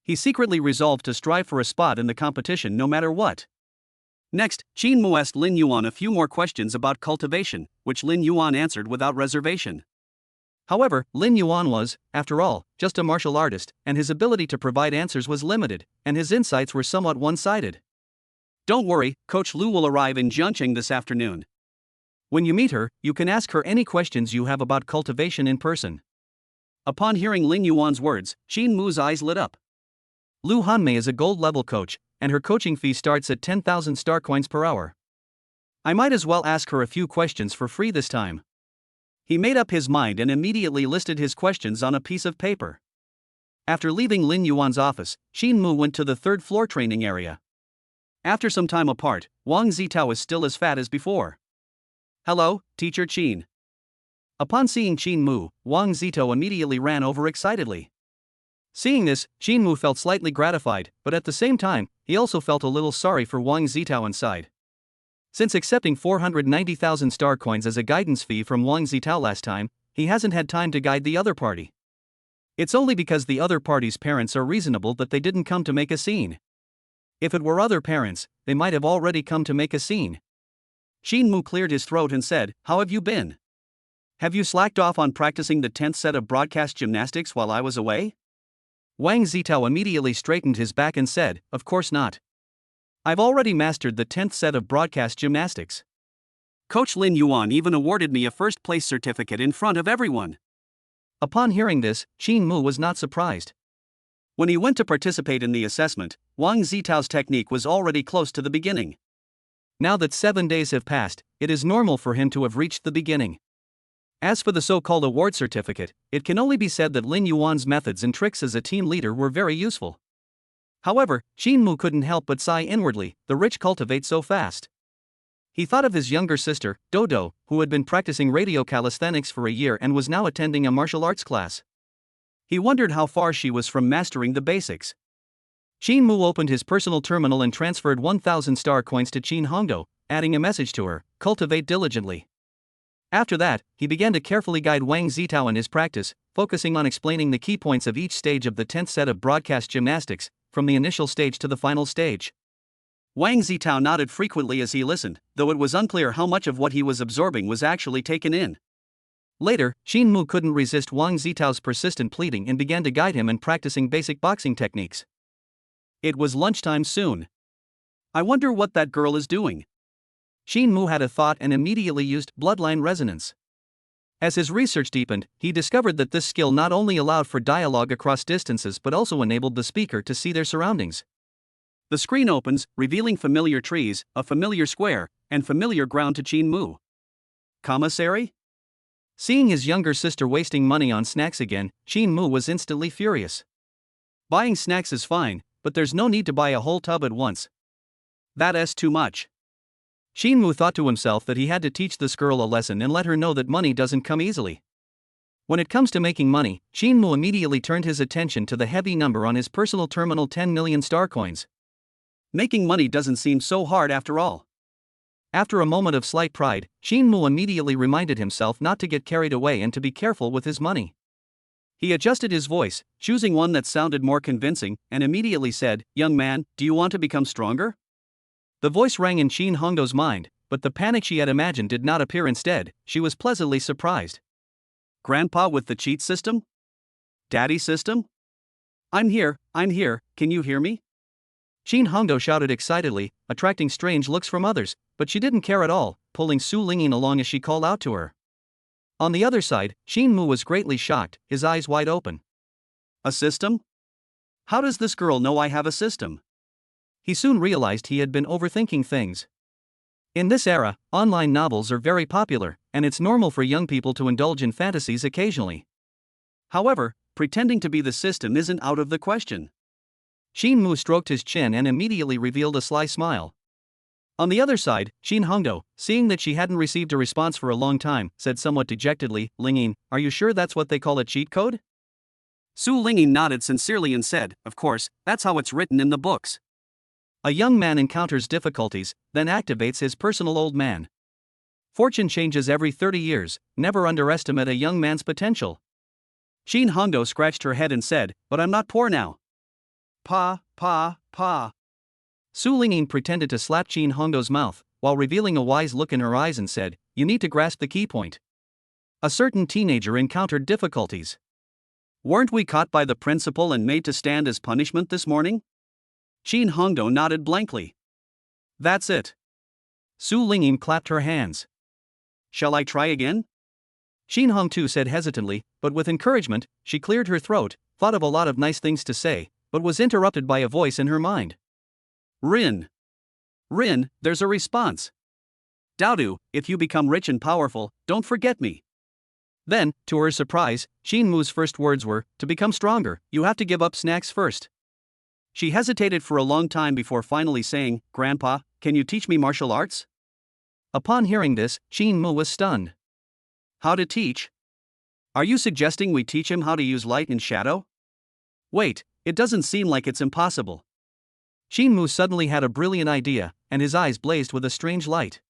He secretly resolved to strive for a spot in the competition no matter what. Next, Xin Mu asked Lin Yuan a few more questions about cultivation, which Lin Yuan answered without reservation. However, Lin Yuan was, after all, just a martial artist, and his ability to provide answers was limited, and his insights were somewhat one-sided. Don't worry, Coach Lu will arrive in Jiangqing this afternoon. When you meet her, you can ask her any questions you have about cultivation in person. Upon hearing Lin Yuan's words, Xin Mu's eyes lit up. Lu Hanmei is a gold-level coach, and her coaching fee starts at 10,000 star coins per hour. I might as well ask her a few questions for free this time. He made up his mind and immediately listed his questions on a piece of paper. After leaving Lin Yuan's office, Xin Mu went to the third-floor training area. After some time apart, Wang Zitao was still as fat as before. Hello, Teacher Qin. Upon seeing Xin Mu, Wang Zitao immediately ran over excitedly. Seeing this, Xin Mu felt slightly gratified, but at the same time, he also felt a little sorry for Wang Zitao inside. Since accepting 490,000 star coins as a guidance fee from Wang Zitao last time, he hasn't had time to guide the other party. It's only because the other party's parents are reasonable that they didn't come to make a scene. If it were other parents, they might have already come to make a scene. Xin Mu cleared his throat and said, "How have you been? Have you slacked off on practicing the 10th set of broadcast gymnastics while I was away?" Wang Zitao immediately straightened his back and said, "Of course not. I've already mastered the 10th set of broadcast gymnastics. Coach Lin Yuan even awarded me a first-place certificate in front of everyone." Upon hearing this, Xin Mu was not surprised. When he went to participate in the assessment, Wang Zitao's technique was already close to the beginning. Now that 7 days have passed, it is normal for him to have reached the beginning. As for the so-called award certificate, it can only be said that Lin Yuan's methods and tricks as a team leader were very useful. However, Xin Mu couldn't help but sigh inwardly, the rich cultivate so fast. He thought of his younger sister, Dodo, who had been practicing radio calisthenics for a year and was now attending a martial arts class. He wondered how far she was from mastering the basics. Xin Mu opened his personal terminal and transferred 1,000 star coins to Qin Hongdo, adding a message to her, "Cultivate diligently." After that, he began to carefully guide Wang Zitao in his practice, focusing on explaining the key points of each stage of the 10th set of broadcast gymnastics, from the initial stage to the final stage. Wang Zitao nodded frequently as he listened, though it was unclear how much of what he was absorbing was actually taken in. Later, Xin Mu couldn't resist Wang Zitao's persistent pleading and began to guide him in practicing basic boxing techniques. It was lunchtime soon. "I wonder what that girl is doing." Xin Mu had a thought and immediately used bloodline resonance. As his research deepened, he discovered that this skill not only allowed for dialogue across distances but also enabled the speaker to see their surroundings. The screen opens, revealing familiar trees, a familiar square, and familiar ground to Xin Mu. "Commissary?" Seeing his younger sister wasting money on snacks again, Xin Mu was instantly furious. Buying snacks is fine, but there's no need to buy a whole tub at once. That's too much. Xin Mu thought to himself that he had to teach this girl a lesson and let her know that money doesn't come easily. When it comes to making money, Xin Mu immediately turned his attention to the heavy number on his personal terminal, 10 million star coins. Making money doesn't seem so hard after all. After a moment of slight pride, Xin Mu immediately reminded himself not to get carried away and to be careful with his money. He adjusted his voice, choosing one that sounded more convincing, and immediately said, "Young man, do you want to become stronger?" The voice rang in Qin Hongdo's mind, but the panic she had imagined did not appear. Instead, she was pleasantly surprised. "Grandpa with the cheat system? Daddy system? I'm here, can you hear me?" Qin Hongdo shouted excitedly, attracting strange looks from others, but she didn't care at all, pulling Su Lingyin along as she called out to her. On the other side, Xin Mu was greatly shocked, his eyes wide open. "A system? How does this girl know I have a system?" He soon realized he had been overthinking things. In this era, online novels are very popular, and it's normal for young people to indulge in fantasies occasionally. However, pretending to be the system isn't out of the question. Xin Mu stroked his chin and immediately revealed a sly smile. On the other side, Qin Hongdo, seeing that she hadn't received a response for a long time, said somewhat dejectedly, "Lingyin, are you sure that's what they call a cheat code?" Su Lingyin nodded sincerely and said, "Of course, that's how it's written in the books." A young man encounters difficulties, then activates his personal old man. Fortune changes every 30 years, never underestimate a young man's potential. Qin Hongdo scratched her head and said, "But I'm not poor now." Pa. Su Lingyin pretended to slap Qin Hongdo's mouth, while revealing a wise look in her eyes and said, "You need to grasp the key point. A certain teenager encountered difficulties. Weren't we caught by the principal and made to stand as punishment this morning?" Qin Hongdo nodded blankly. "That's it." Su Lingyin clapped her hands. "Shall I try again?" Qin Hongdo said hesitantly, but with encouragement. She cleared her throat, thought of a lot of nice things to say, but was interrupted by a voice in her mind. Rin, there's a response. Daodu, if you become rich and powerful, don't forget me." Then, to her surprise, Xin Mu's first words were, "To become stronger, you have to give up snacks first." She hesitated for a long time before finally saying, "Grandpa, can you teach me martial arts?" Upon hearing this, Xin Mu was stunned. "How to teach? Are you suggesting we teach him how to use light and shadow? Wait, it doesn't seem like it's impossible." Xin Mu suddenly had a brilliant idea, and his eyes blazed with a strange light.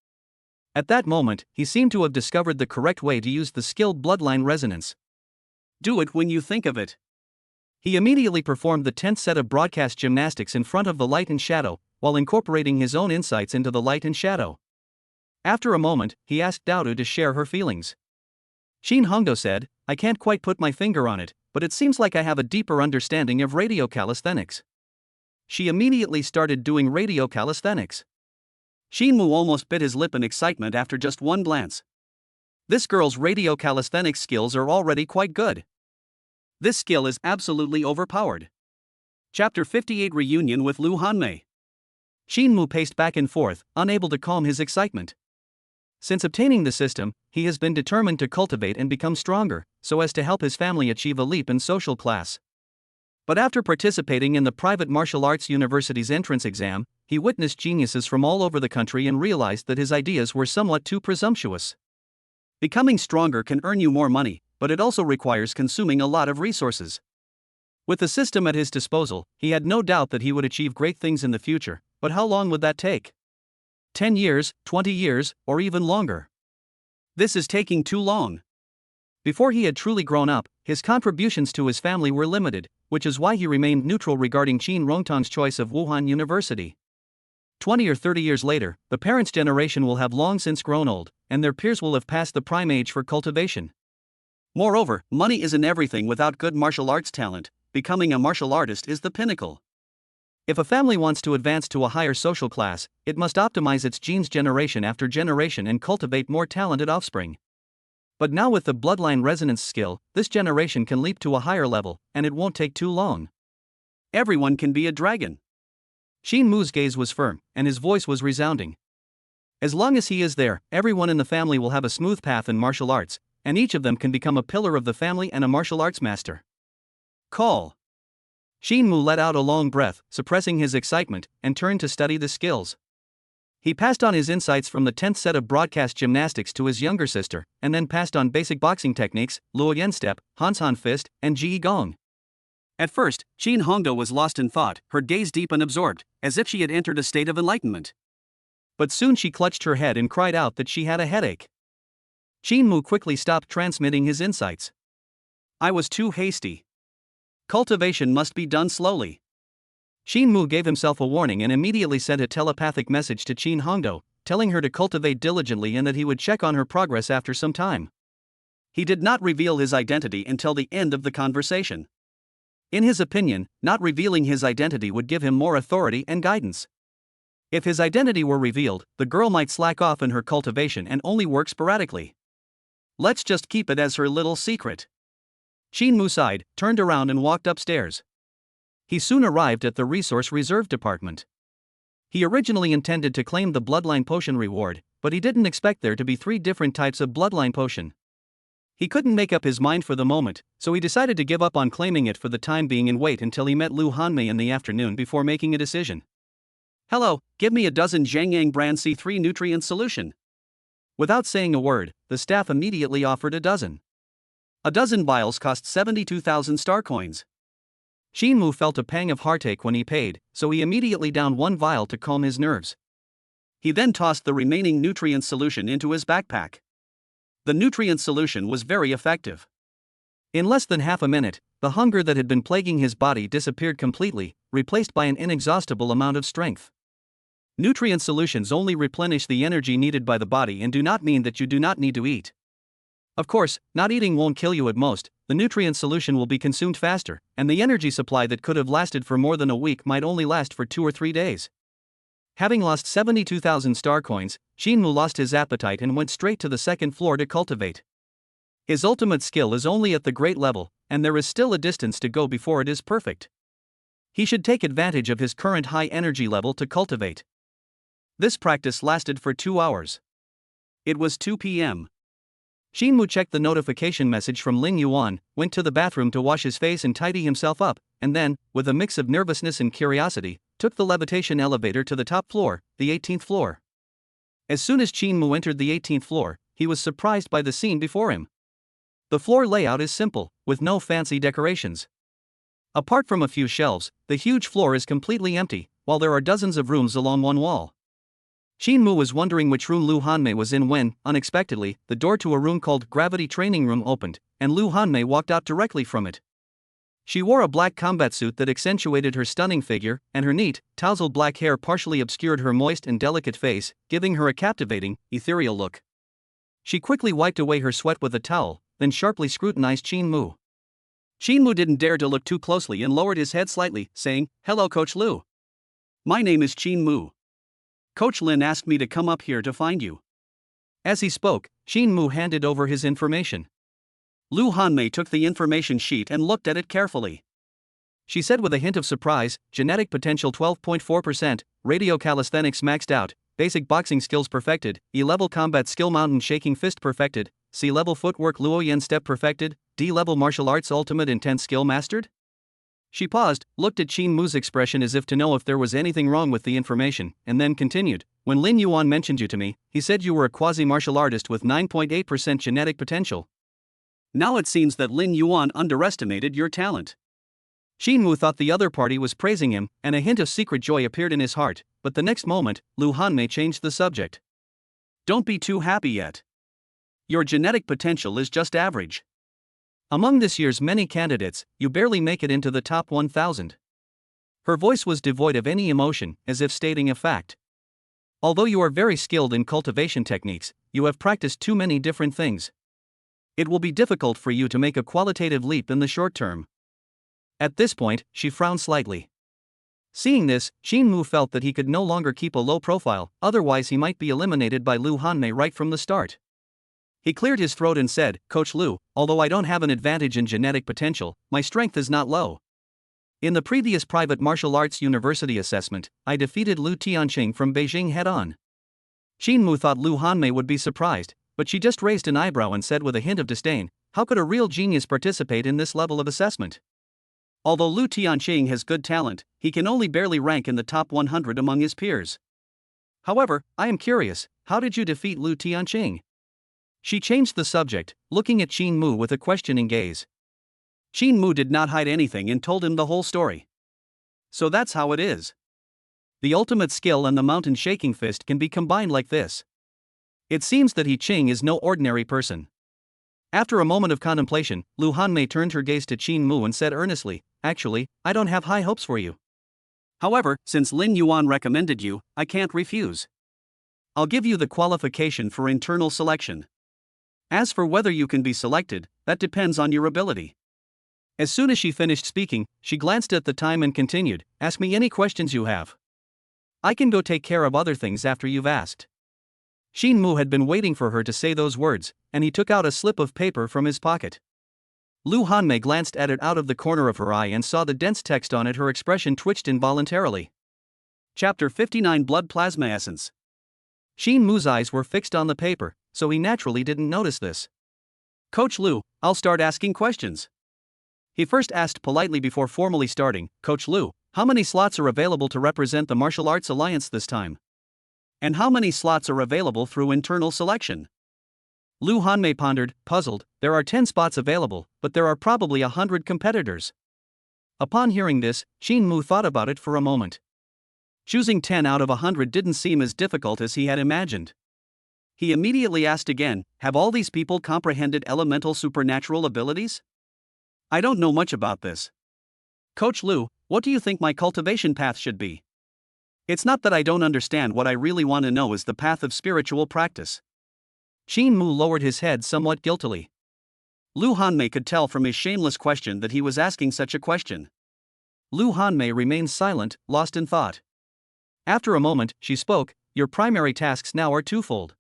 At that moment, he seemed to have discovered the correct way to use the skilled bloodline resonance. Do it when you think of it. He immediately performed the 10th set of broadcast gymnastics in front of the light and shadow, while incorporating his own insights into the light and shadow. After a moment, he asked Daodu to share her feelings. Shin Hongdo said, "I can't quite put my finger on it, but it seems like I have a deeper understanding of radio calisthenics." She immediately started doing radio calisthenics. Shinmu almost bit his lip in excitement after just one glance. This girl's radio calisthenics skills are already quite good. This skill is absolutely overpowered. Chapter 58 Reunion with Lu Hanmei. Shinmu paced back and forth, unable to calm his excitement. Since obtaining the system, he has been determined to cultivate and become stronger, so as to help his family achieve a leap in social class. But after participating in the private martial arts university's entrance exam, he witnessed geniuses from all over the country and realized that his ideas were somewhat too presumptuous. Becoming stronger can earn you more money, but it also requires consuming a lot of resources. With the system at his disposal, he had no doubt that he would achieve great things in the future, but how long would that take? 10 years, 20 years, or even longer? This is taking too long. Before he had truly grown up, his contributions to his family were limited, which is why he remained neutral regarding Qin Rongtang's choice of Wuhan University. 20 or 30 years later, the parents' generation will have long since grown old, and their peers will have passed the prime age for cultivation. Moreover, money isn't everything without good martial arts talent. Becoming a martial artist is the pinnacle. If a family wants to advance to a higher social class, it must optimize its genes generation after generation and cultivate more talented offspring. But now with the bloodline resonance skill, this generation can leap to a higher level, and it won't take too long. Everyone can be a dragon. Shin Mu's gaze was firm, and his voice was resounding. As long as he is there, everyone in the family will have a smooth path in martial arts, and each of them can become a pillar of the family and a martial arts master. Call. Shin Mu let out a long breath, suppressing his excitement, and turned to study the skills. He passed on his insights from the 10th set of broadcast gymnastics to his younger sister, and then passed on basic boxing techniques, Luo Yen Step, Hansan Fist, and Ji Gong. At first, Shin Hongdo was lost in thought, her gaze deep and absorbed, as if she had entered a state of enlightenment. But soon she clutched her head and cried out that she had a headache. Shin Mu quickly stopped transmitting his insights. I was too hasty. Cultivation must be done slowly. Shin Mu gave himself a warning and immediately sent a telepathic message to Qin Hongdo, telling her to cultivate diligently and that he would check on her progress after some time. He did not reveal his identity until the end of the conversation. In his opinion, not revealing his identity would give him more authority and guidance. If his identity were revealed, the girl might slack off in her cultivation and only work sporadically. Let's just keep it as her little secret. Shin Mu sighed, turned around and walked upstairs. He soon arrived at the Resource Reserve Department. He originally intended to claim the Bloodline Potion reward, but he didn't expect there to be 3 different types of Bloodline Potion. He couldn't make up his mind for the moment, so he decided to give up on claiming it for the time being and wait until he met Lu Hanmei in the afternoon before making a decision. Hello, give me a dozen Zhangyang brand C3 nutrient solution. Without saying a word, the staff immediately offered a dozen. A dozen vials cost 72,000 star coins. Shin Mu felt a pang of heartache when he paid, so he immediately downed 1 vial to calm his nerves. He then tossed the remaining nutrient solution into his backpack. The nutrient solution was very effective. In less than half a minute, the hunger that had been plaguing his body disappeared completely, replaced by an inexhaustible amount of strength. Nutrient solutions only replenish the energy needed by the body and do not mean that you do not need to eat. Of course, not eating won't kill you at most, the nutrient solution will be consumed faster, and the energy supply that could have lasted for more than a week might only last for 2 or 3 days. Having lost 72,000 star coins, Shin Mu lost his appetite and went straight to the 2nd floor to cultivate. His ultimate skill is only at the great level, and there is still a distance to go before it is perfect. He should take advantage of his current high energy level to cultivate. This practice lasted for 2 hours. It was 2 p.m. Shin Mu checked the notification message from Ling Yuan, went to the bathroom to wash his face and tidy himself up, and then, with a mix of nervousness and curiosity, took the levitation elevator to the top floor, the 18th floor. As soon as Shin Mu entered the 18th floor, he was surprised by the scene before him. The floor layout is simple, with no fancy decorations. Apart from a few shelves, the huge floor is completely empty, while there are dozens of rooms along one wall. Shinmu was wondering which room Lu Hanmei was in when, unexpectedly, the door to a room called Gravity Training Room opened, and Lu Hanmei walked out directly from it. She wore a black combat suit that accentuated her stunning figure, and her neat, tousled black hair partially obscured her moist and delicate face, giving her a captivating, ethereal look. She quickly wiped away her sweat with a towel, then sharply scrutinized Shinmu. Shinmu didn't dare to look too closely and lowered his head slightly, saying, "Hello, Coach Lu. My name is Shinmu. Coach Lin asked me to come up here to find you." As he spoke, Shinmu handed over his information. Lu Hanmei took the information sheet and looked at it carefully. She said with a hint of surprise, genetic potential 12.4%, radio calisthenics maxed out, basic boxing skills perfected, E-level combat skill mountain shaking fist perfected, C-level footwork Luoyan step perfected, D-level martial arts ultimate intense skill mastered? She paused, looked at Shinmu's expression as if to know if there was anything wrong with the information, and then continued. "When Lin Yuan mentioned you to me, he said you were a quasi-martial artist with 9.8% genetic potential. Now it seems that Lin Yuan underestimated your talent." Shinmu thought the other party was praising him, and a hint of secret joy appeared in his heart, but the next moment, Lu Hanmei changed the subject. "Don't be too happy yet. Your genetic potential is just average. Among this year's many candidates, you barely make it into the top 1,000. Her voice was devoid of any emotion, as if stating a fact. "Although you are very skilled in cultivation techniques, you have practiced too many different things. It will be difficult for you to make a qualitative leap in the short term." At this point, she frowned slightly. Seeing this, Shinmu felt that he could no longer keep a low profile, otherwise he might be eliminated by Lu Hanmei right from the start. He cleared his throat and said, "Coach Lu, although I don't have an advantage in genetic potential, my strength is not low. In the previous private martial arts university assessment, I defeated Lu Tianqing from Beijing head-on." Shinmu thought Lu Hanmei would be surprised, but she just raised an eyebrow and said with a hint of disdain, "How could a real genius participate in this level of assessment? Although Lu Tianqing has good talent, he can only barely rank in the top 100 among his peers. However, I am curious, how did you defeat Lu Tianqing?" She changed the subject, looking at Shinmu with a questioning gaze. Shinmu did not hide anything and told him the whole story. "So that's how it is. The ultimate skill and the mountain shaking fist can be combined like this. It seems that He Qing is no ordinary person." After a moment of contemplation, Lu Hanmei turned her gaze to Shinmu and said earnestly, "Actually, I don't have high hopes for you. However, since Lin Yuan recommended you, I can't refuse. I'll give you the qualification for internal selection. As for whether you can be selected, that depends on your ability." As soon as she finished speaking, she glanced at the time and continued, "Ask me any questions you have. I can go take care of other things after you've asked." Shinmu had been waiting for her to say those words, and he took out a slip of paper from his pocket. Lu Hanmei glanced at it out of the corner of her eye and saw the dense text on it. Her expression twitched involuntarily. Chapter 59 Blood Plasma Essence. Shinmu's eyes were fixed on the paper, so he naturally didn't notice this. "Coach Lu, I'll start asking questions." He first asked politely before formally starting, "Coach Lu, how many slots are available to represent the Martial Arts Alliance this time? And how many slots are available through internal selection?" Lu Hanmei pondered, puzzled. "There are 10 spots available, but there are probably 100 competitors." Upon hearing this, Shinmu thought about it for a moment. Choosing 10 out of 100 didn't seem as difficult as he had imagined. He immediately asked again, "Have all these people comprehended elemental supernatural abilities? I don't know much about this. Coach Lu, what do you think my cultivation path should be? It's not that I don't understand. What I really want to know is the path of spiritual practice." Shinmu lowered his head somewhat guiltily. Lu Hanmei could tell from his shameless question that he was asking such a question. Lu Hanmei remained silent, lost in thought. After a moment, she spoke, "Your primary tasks now are twofold.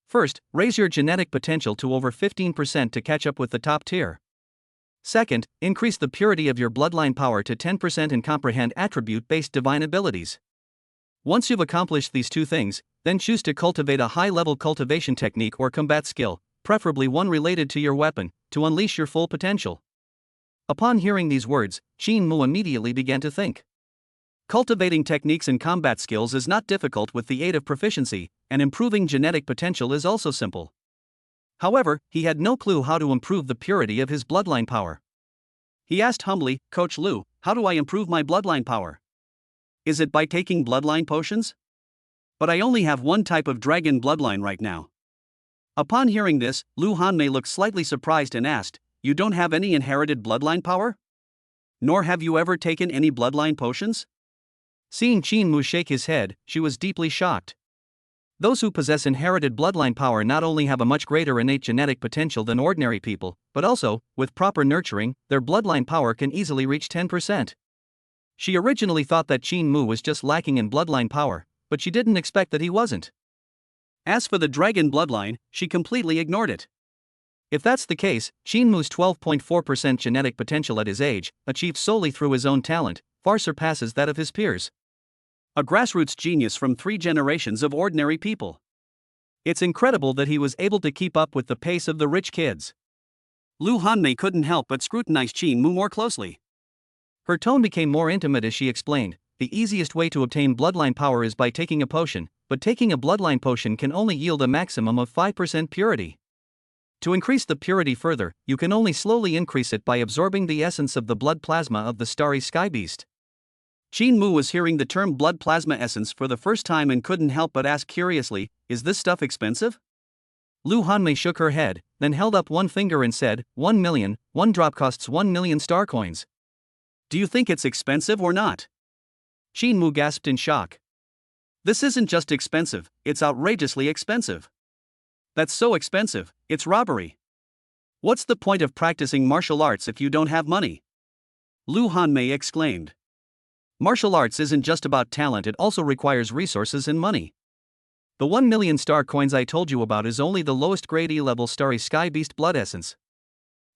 First, raise your genetic potential to over 15% to catch up with the top tier. Second, increase the purity of your bloodline power to 10% and comprehend attribute-based divine abilities. Once you've accomplished these two things, then choose to cultivate a high-level cultivation technique or combat skill, preferably one related to your weapon, to unleash your full potential." Upon hearing these words, Shinmu immediately began to think. Cultivating techniques and combat skills is not difficult with the aid of proficiency, and improving genetic potential is also simple. However, he had no clue how to improve the purity of his bloodline power. He asked humbly, "Coach Lu, how do I improve my bloodline power? Is it by taking bloodline potions?" But I only have one type of dragon bloodline right now. Upon hearing this, Lu Hanmei looked slightly surprised and asked, "You don't have any inherited bloodline power? Nor have you ever taken any bloodline potions?" Seeing Qin Mu shake his head, she was deeply shocked. Those who possess inherited bloodline power not only have a much greater innate genetic potential than ordinary people, but also, with proper nurturing, their bloodline power can easily reach 10%. She originally thought that Qin Mu was just lacking in bloodline power, but she didn't expect that he wasn't. As for the dragon bloodline, she completely ignored it. If that's the case, Qin Mu's 12.4% genetic potential at his age, achieved solely through his own talent, far surpasses that of his peers. A grassroots genius from 3 generations of ordinary people. It's incredible that he was able to keep up with the pace of the rich kids. Lu Hanmei couldn't help but scrutinize Qin Mu more closely. Her tone became more intimate as she explained, "The easiest way to obtain bloodline power is by taking a potion, but taking a bloodline potion can only yield a maximum of 5% purity. To increase the purity further, you can only slowly increase it by absorbing the essence of the blood plasma of the starry sky beast." Qin Mu was hearing the term blood plasma essence for the first time and couldn't help but ask curiously, "Is this stuff expensive?" Lu Hanmei shook her head, then held up one finger and said, 1 million, one drop costs 1 million star coins. "Do you think it's expensive or not?" Qin Mu gasped in shock. "This isn't just expensive, it's outrageously expensive. That's so expensive, it's robbery. What's the point of practicing martial arts if you don't have money?" Lu Hanmei exclaimed. "Martial arts isn't just about talent, it also requires resources and money. The 1 million star coins I told you about is only the lowest grade E-level starry sky beast blood essence.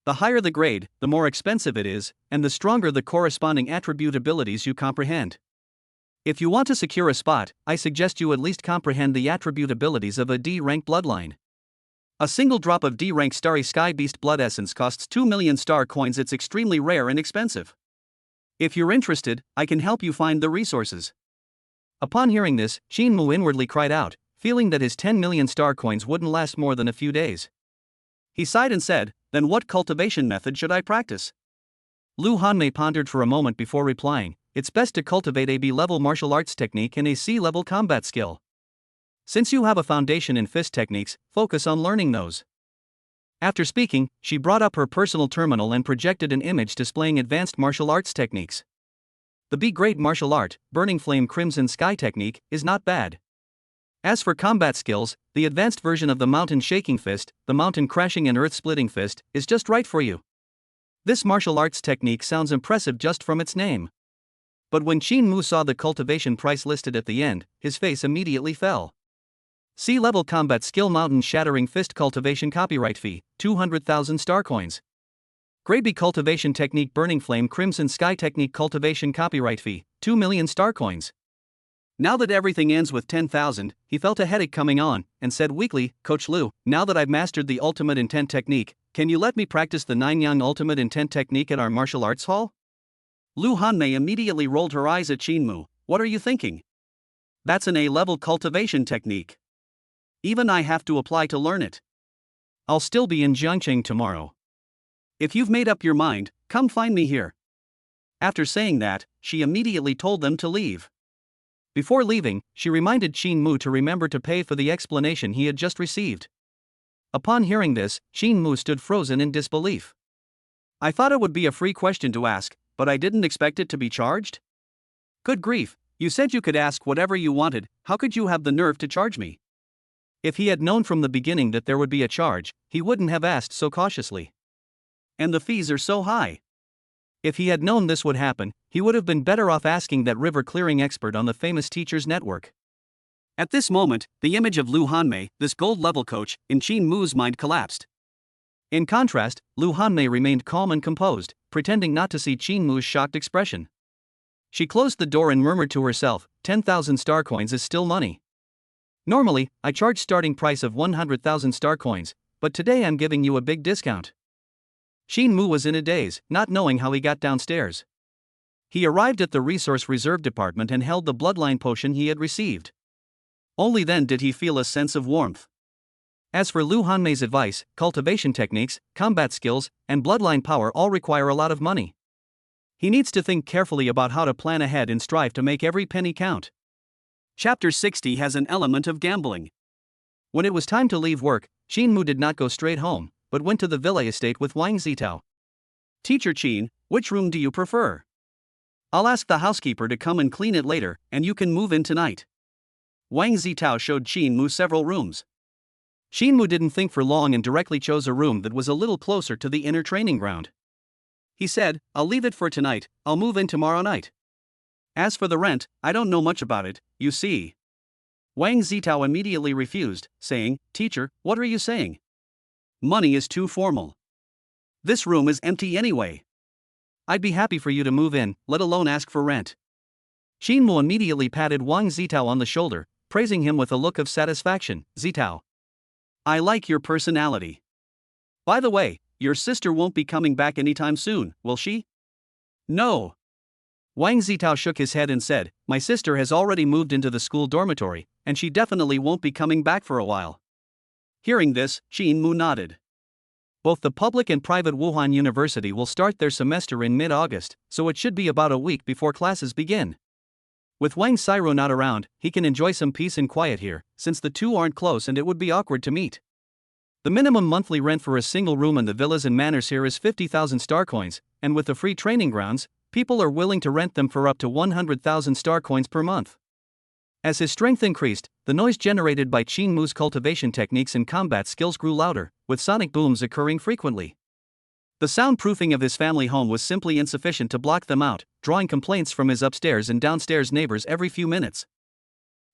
The higher the grade, the more expensive it is, and the stronger the corresponding attribute abilities you comprehend. If you want to secure a spot, I suggest you at least comprehend the attribute abilities of a D-rank bloodline. A single drop of D-rank starry sky beast blood essence costs 2 million star coins. It's extremely rare and expensive. If you're interested, I can help you find the resources." Upon hearing this, Qin Mu inwardly cried out, feeling that his 10 million star coins wouldn't last more than a few days. He sighed and said, "Then what cultivation method should I practice?" Lu Hanmei pondered for a moment before replying, "It's best to cultivate a B-level martial arts technique and a C-level combat skill. Since you have a foundation in fist techniques, focus on learning those." After speaking, she brought up her personal terminal and projected an image displaying advanced martial arts techniques. The B-grade martial art, Burning Flame Crimson Sky technique, is not bad. As for combat skills, the advanced version of the Mountain Shaking Fist, the Mountain Crashing and Earth Splitting Fist, is just right for you. This martial arts technique sounds impressive just from its name. But when Qin Mu saw the cultivation price listed at the end, his face immediately fell. C-level combat skill Mountain Shattering Fist cultivation copyright fee, 200,000 star coins. Grade B cultivation technique Burning Flame Crimson Sky technique cultivation copyright fee, 2 million star coins. Now that everything ends with 10,000, he felt a headache coming on, and said weakly, "Coach Lu, now that I've mastered the ultimate intent technique, can you let me practice the 9-yang ultimate intent technique at our martial arts hall?" Lu Hanmei immediately rolled her eyes at Qin Mu. "What are you thinking? That's an A-level cultivation technique. Even I have to apply to learn it. I'll still be in Jiangqing tomorrow. If you've made up your mind, come find me here." After saying that, she immediately told them to leave. Before leaving, she reminded Qin Mu to remember to pay for the explanation he had just received. Upon hearing this, Qin Mu stood frozen in disbelief. "I thought it would be a free question to ask, but I didn't expect it to be charged? Good grief, you said you could ask whatever you wanted, how could you have the nerve to charge me?" If he had known from the beginning that there would be a charge, he wouldn't have asked so cautiously. "And the fees are so high." If he had known this would happen, he would have been better off asking that river clearing expert on the famous teachers network. At this moment, the image of Lu Hanmei, this gold-level coach, in Qin Mu's mind collapsed. In contrast, Lu Hanmei remained calm and composed, pretending not to see Qin Mu's shocked expression. She closed the door and murmured to herself, 10,000 star coins is still money. Normally, I charge starting price of 100,000 star coins, but today I'm giving you a big discount. Qin Mu was in a daze, not knowing how he got downstairs. He arrived at the Resource Reserve Department and held the bloodline potion he had received. Only then did he feel a sense of warmth. As for Lu Hanmei's advice, cultivation techniques, combat skills, and bloodline power all require a lot of money. He needs to think carefully about how to plan ahead and strive to make every penny count. Chapter 60 has an element of gambling. When it was time to leave work, Qin Mu did not go straight home, but went to the villa estate with Wang Zitao. Teacher Qin, which room do you prefer? I'll ask the housekeeper to come and clean it later, and you can move in tonight. Wang Zitao showed Qin Mu several rooms. Qin Mu didn't think for long and directly chose a room that was a little closer to the inner training ground. He said, I'll leave it for tonight, I'll move in tomorrow night. As for the rent, I don't know much about it, you see. Wang Zitao immediately refused, saying, Teacher, what are you saying? Money is too formal. This room is empty anyway. I'd be happy for you to move in, let alone ask for rent. Qin Mu immediately patted Wang Zitao on the shoulder, praising him with a look of satisfaction. Zitao, I like your personality. By the way, your sister won't be coming back anytime soon, will she? No. Wang Zitao shook his head and said, My sister has already moved into the school dormitory, and she definitely won't be coming back for a while. Hearing this, Qin Mu nodded. Both the public and private Wuhan University will start their semester in mid-August, so it should be about a week before classes begin. With Wang Sairu not around, he can enjoy some peace and quiet here, since the two aren't close and it would be awkward to meet. The minimum monthly rent for a single room in the villas and manors here is 50,000 star coins, and with the free training grounds, people are willing to rent them for up to 100,000 star coins per month. As his strength increased, the noise generated by Qin Mu's cultivation techniques and combat skills grew louder, with sonic booms occurring frequently. The soundproofing of his family home was simply insufficient to block them out, drawing complaints from his upstairs and downstairs neighbors every few minutes.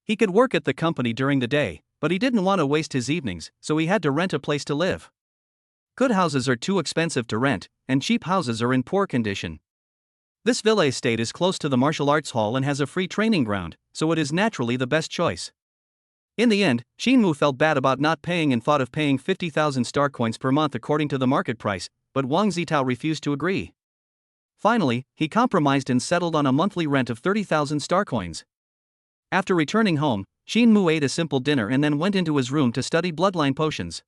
He could work at the company during the day, but he didn't want to waste his evenings, so he had to rent a place to live. Good houses are too expensive to rent, and cheap houses are in poor condition. This villa estate is close to the martial arts hall and has a free training ground, so it is naturally the best choice. In the end, Qin Mu felt bad about not paying and thought of paying 50,000 star coins per month according to the market price, but Wang Zitao refused to agree. Finally, he compromised and settled on a monthly rent of 30,000 star coins. After returning home, Qin Mu ate a simple dinner and then went into his room to study bloodline potions.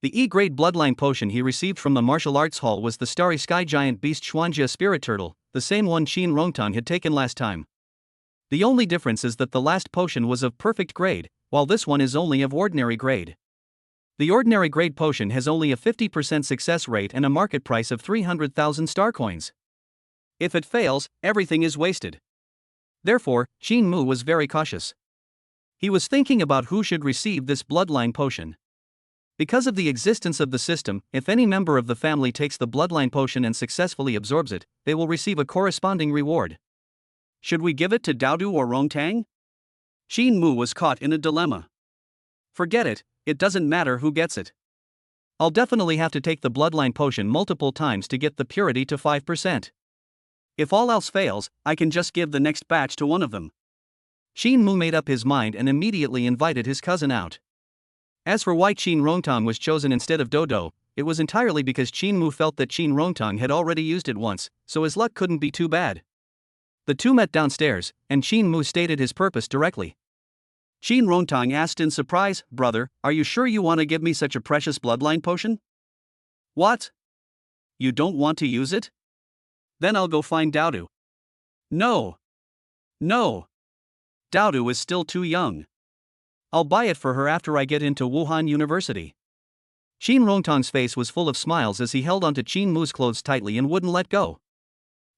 The E-grade bloodline potion he received from the martial arts hall was the Starry Sky Giant Beast Xuanjia Spirit Turtle, the same one Qin Rongtang had taken last time. The only difference is that the last potion was of perfect grade, while this one is only of ordinary grade. The ordinary grade potion has only a 50% success rate and a market price of 300,000 star coins. If it fails, everything is wasted. Therefore, Qin Mu was very cautious. He was thinking about who should receive this bloodline potion. Because of the existence of the system, if any member of the family takes the bloodline potion and successfully absorbs it, they will receive a corresponding reward. Should we give it to Daodu or Rongtang? Qin Mu was caught in a dilemma. Forget it, it doesn't matter who gets it. I'll definitely have to take the bloodline potion multiple times to get the purity to 5%. If all else fails, I can just give the next batch to one of them. Qin Mu made up his mind and immediately invited his cousin out. As for why Qin Rongtang was chosen instead of Dodo, it was entirely because Qin Mu felt that Qin Rongtang had already used it once, so his luck couldn't be too bad. The two met downstairs, and Qin Mu stated his purpose directly. Qin Rongtang asked in surprise, Brother, are you sure you want to give me such a precious bloodline potion? What? You don't want to use it? Then I'll go find Daodu. No. No. Daodu is still too young. I'll buy it for her after I get into Wuhan University. Qin Rongtang's face was full of smiles as he held onto Qin Mu's clothes tightly and wouldn't let go.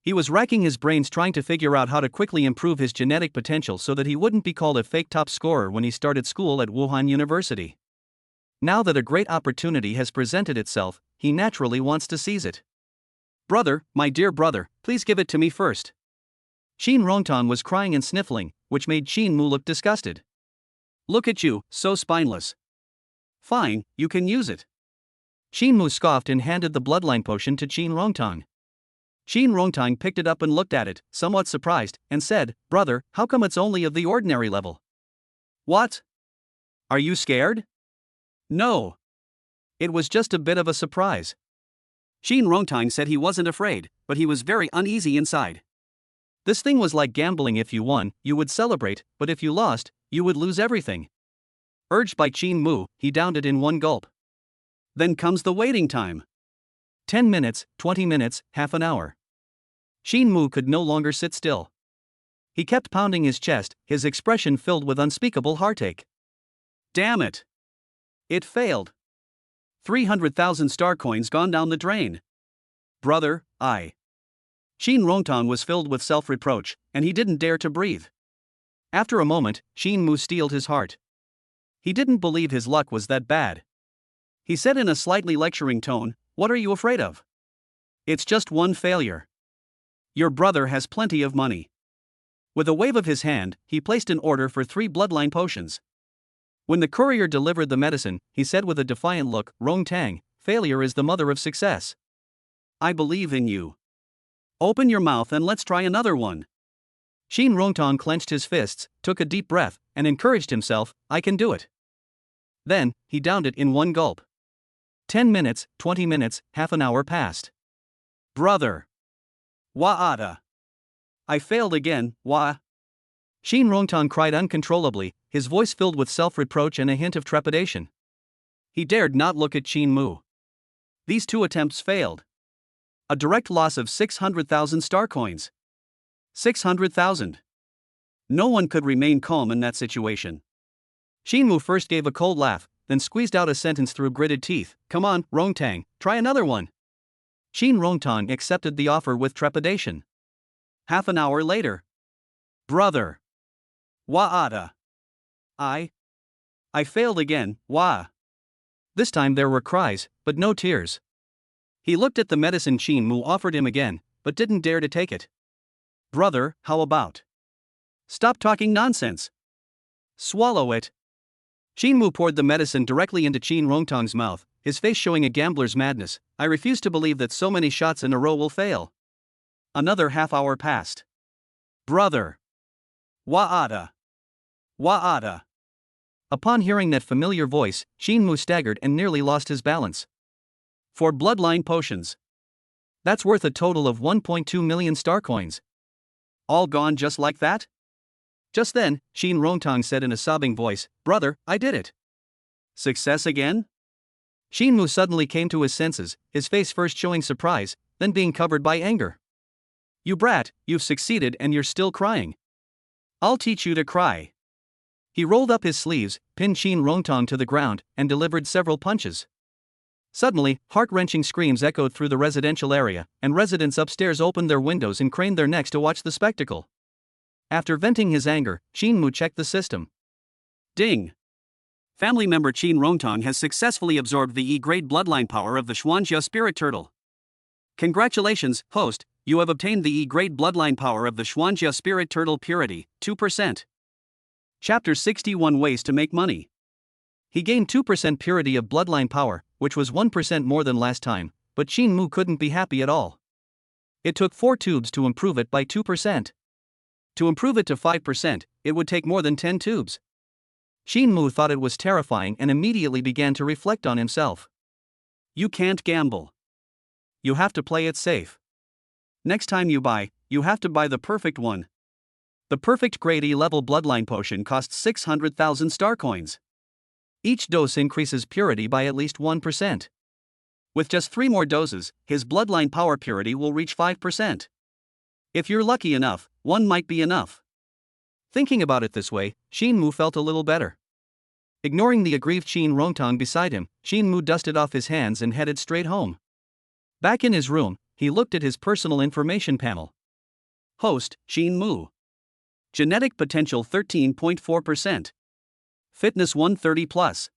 He was racking his brains trying to figure out how to quickly improve his genetic potential so that he wouldn't be called a fake top scorer when he started school at Wuhan University. Now that a great opportunity has presented itself, he naturally wants to seize it. Brother, my dear brother, please give it to me first. Qin Rongtang was crying and sniffling, which made Qin Mu look disgusted. Look at you, so spineless. Fine, you can use it. Qin Mu scoffed and handed the bloodline potion to Qin Rongtang. Qin Rongtang picked it up and looked at it, somewhat surprised, and said, Brother, how come it's only of the ordinary level? What? Are you scared? No. It was just a bit of a surprise. Qin Rongtang said he wasn't afraid, but he was very uneasy inside. This thing was like gambling. If you won, you would celebrate, but if you lost, you would lose everything. Urged by Qin Mu, he downed it in one gulp. Then comes the waiting time. 10 minutes, 20 minutes, half an hour. Qin Mu could no longer sit still. He kept pounding his chest, his expression filled with unspeakable heartache. Damn it! It failed. 300,000 star coins gone down the drain. Brother, Shin Rongtang was filled with self-reproach, and he didn't dare to breathe. After a moment, Shin Mu steeled his heart. He didn't believe his luck was that bad. He said in a slightly lecturing tone, "What are you afraid of? It's just one failure. Your brother has plenty of money." With a wave of his hand, he placed an order for 3 bloodline potions. When the courier delivered the medicine, he said with a defiant look, "Rongtang, failure is the mother of success. I believe in you. Open your mouth and let's try another one." Shin Rongtang clenched his fists, took a deep breath, and encouraged himself, "I can do it." Then, he downed it in one gulp. 10 minutes, 20 minutes, half an hour passed. Brother! Wa'ada! I failed again, Shin Rongtang cried uncontrollably, his voice filled with self-reproach and a hint of trepidation. He dared not look at Shin Mu. These 2 attempts failed. A direct loss of 600,000 star coins. 600,000. No one could remain calm in that situation. Shin Mu first gave a cold laugh, then squeezed out a sentence through gritted teeth, "Come on, Rongtang, try another one." Shin Rongtang accepted the offer with trepidation. Half an hour later. Brother! Wa'ada! I failed again, This time there were cries, but no tears. He looked at the medicine Shin Mu offered him again, but didn't dare to take it. Brother, how about? Stop talking nonsense. Swallow it. Shin Mu poured the medicine directly into Shin Rongtang's mouth, his face showing a gambler's madness. "I refuse to believe that so many shots in a row will fail." Another half hour passed. Brother! Wa'ada! Wa'ada! Upon hearing that familiar voice, Shin Mu staggered and nearly lost his balance. 4 bloodline potions. That's worth a total of 1.2 million star coins. All gone just like that? Just then, Shin Rongtang said in a sobbing voice, "Brother, I did it." Success again? Shin Mu suddenly came to his senses, his face first showing surprise, then being covered by anger. "You brat, you've succeeded and you're still crying. I'll teach you to cry." He rolled up his sleeves, pinned Shin Rongtang to the ground, and delivered several punches. Suddenly, heart-wrenching screams echoed through the residential area, and residents upstairs opened their windows and craned their necks to watch the spectacle. After venting his anger, Shin Mu checked the system. Ding! Family member Shin Rongtang has successfully absorbed the E-grade bloodline power of the Xuanjia spirit turtle. Congratulations, host, you have obtained the E-grade bloodline power of the Xuanjia spirit turtle purity, 2%. Chapter 61 Ways to Make Money. He gained 2% purity of bloodline power, which was 1% more than last time, but Shin Mu couldn't be happy at all. It took 4 tubes to improve it by 2%. To improve it to 5%, it would take more than 10 tubes. Shin Mu thought it was terrifying and immediately began to reflect on himself. You can't gamble. You have to play it safe. Next time you have to buy the perfect one. The perfect grade E level bloodline potion costs 600,000 star coins. Each dose increases purity by at least 1%. With just 3 more doses, his bloodline power purity will reach 5%. If you're lucky enough, 1 might be enough. Thinking about it this way, Shin Mu felt a little better. Ignoring the aggrieved Shin Rongtang beside him, Shin Mu dusted off his hands and headed straight home. Back in his room, he looked at his personal information panel. Host, Shin Mu. Genetic potential 13.4%. Fitness 130 plus.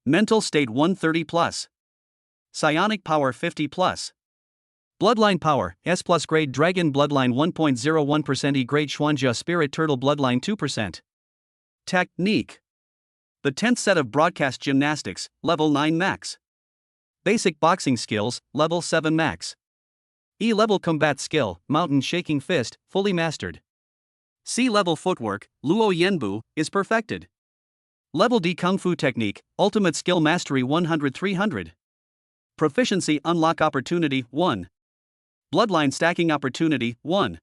Mental state 130 plus. Psionic power 50 plus. Bloodline power, S plus grade dragon bloodline 1.01% E grade Xuanjia spirit turtle bloodline 2%. Technique. The 10th set of broadcast gymnastics, level 9 max. Basic boxing skills, level 7 max. E level combat skill, mountain shaking fist, fully mastered. C level footwork, Luo Yanbu, is perfected. Level D Kung Fu technique, ultimate skill mastery 100-300. Proficiency unlock opportunity 1. Bloodline stacking opportunity 1.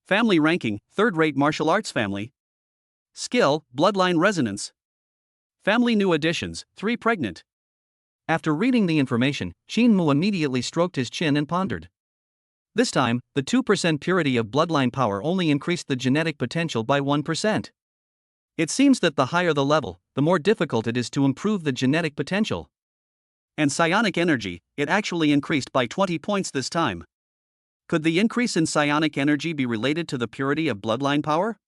Family ranking, 3rd rate martial arts family. Skill, bloodline resonance. Family new additions, 3 pregnant. After reading the information, Shin Mu immediately stroked his chin and pondered. This time, the 2% purity of bloodline power only increased the genetic potential by 1%. It seems that the higher the level, the more difficult it is to improve the genetic potential. And psionic energy, it actually increased by 20 points this time. Could the increase in psionic energy be related to the purity of bloodline power?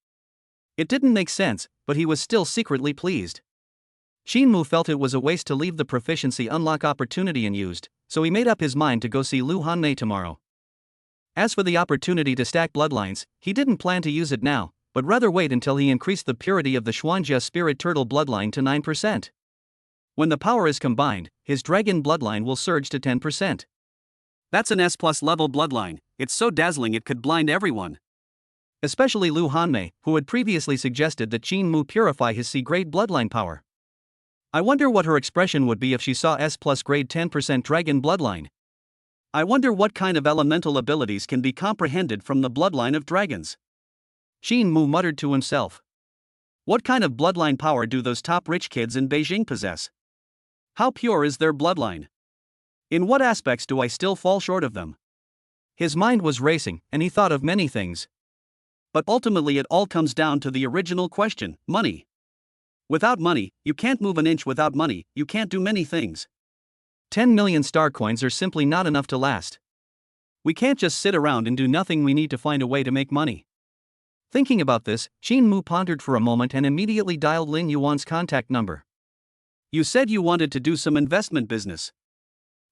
It didn't make sense, but he was still secretly pleased. Shinmu felt it was a waste to leave the proficiency unlock opportunity unused, so he made up his mind to go see Lu Hanmei tomorrow. As for the opportunity to stack bloodlines, he didn't plan to use it now, but rather wait until he increased the purity of the Xuanjia spirit turtle bloodline to 9%. When the power is combined, his dragon bloodline will surge to 10%. That's an S+ level bloodline. It's so dazzling it could blind everyone. Especially Lu Hanmei, who had previously suggested that Shinmu purify his C-grade bloodline power. I wonder what her expression would be if she saw S+ grade 10% dragon bloodline. I wonder what kind of elemental abilities can be comprehended from the bloodline of dragons. Shinmu muttered to himself. What kind of bloodline power do those top rich kids in Beijing possess? How pure is their bloodline? In what aspects do I still fall short of them? His mind was racing, and he thought of many things. But ultimately it all comes down to the original question, money. Without money, you can't move an inch. Without money, you can't do many things. 10 million star coins are simply not enough to last. We can't just sit around and do nothing. We need to find a way to make money. Thinking about this, Shinmu pondered for a moment and immediately dialed Lin Yuan's contact number. You said you wanted to do some investment business.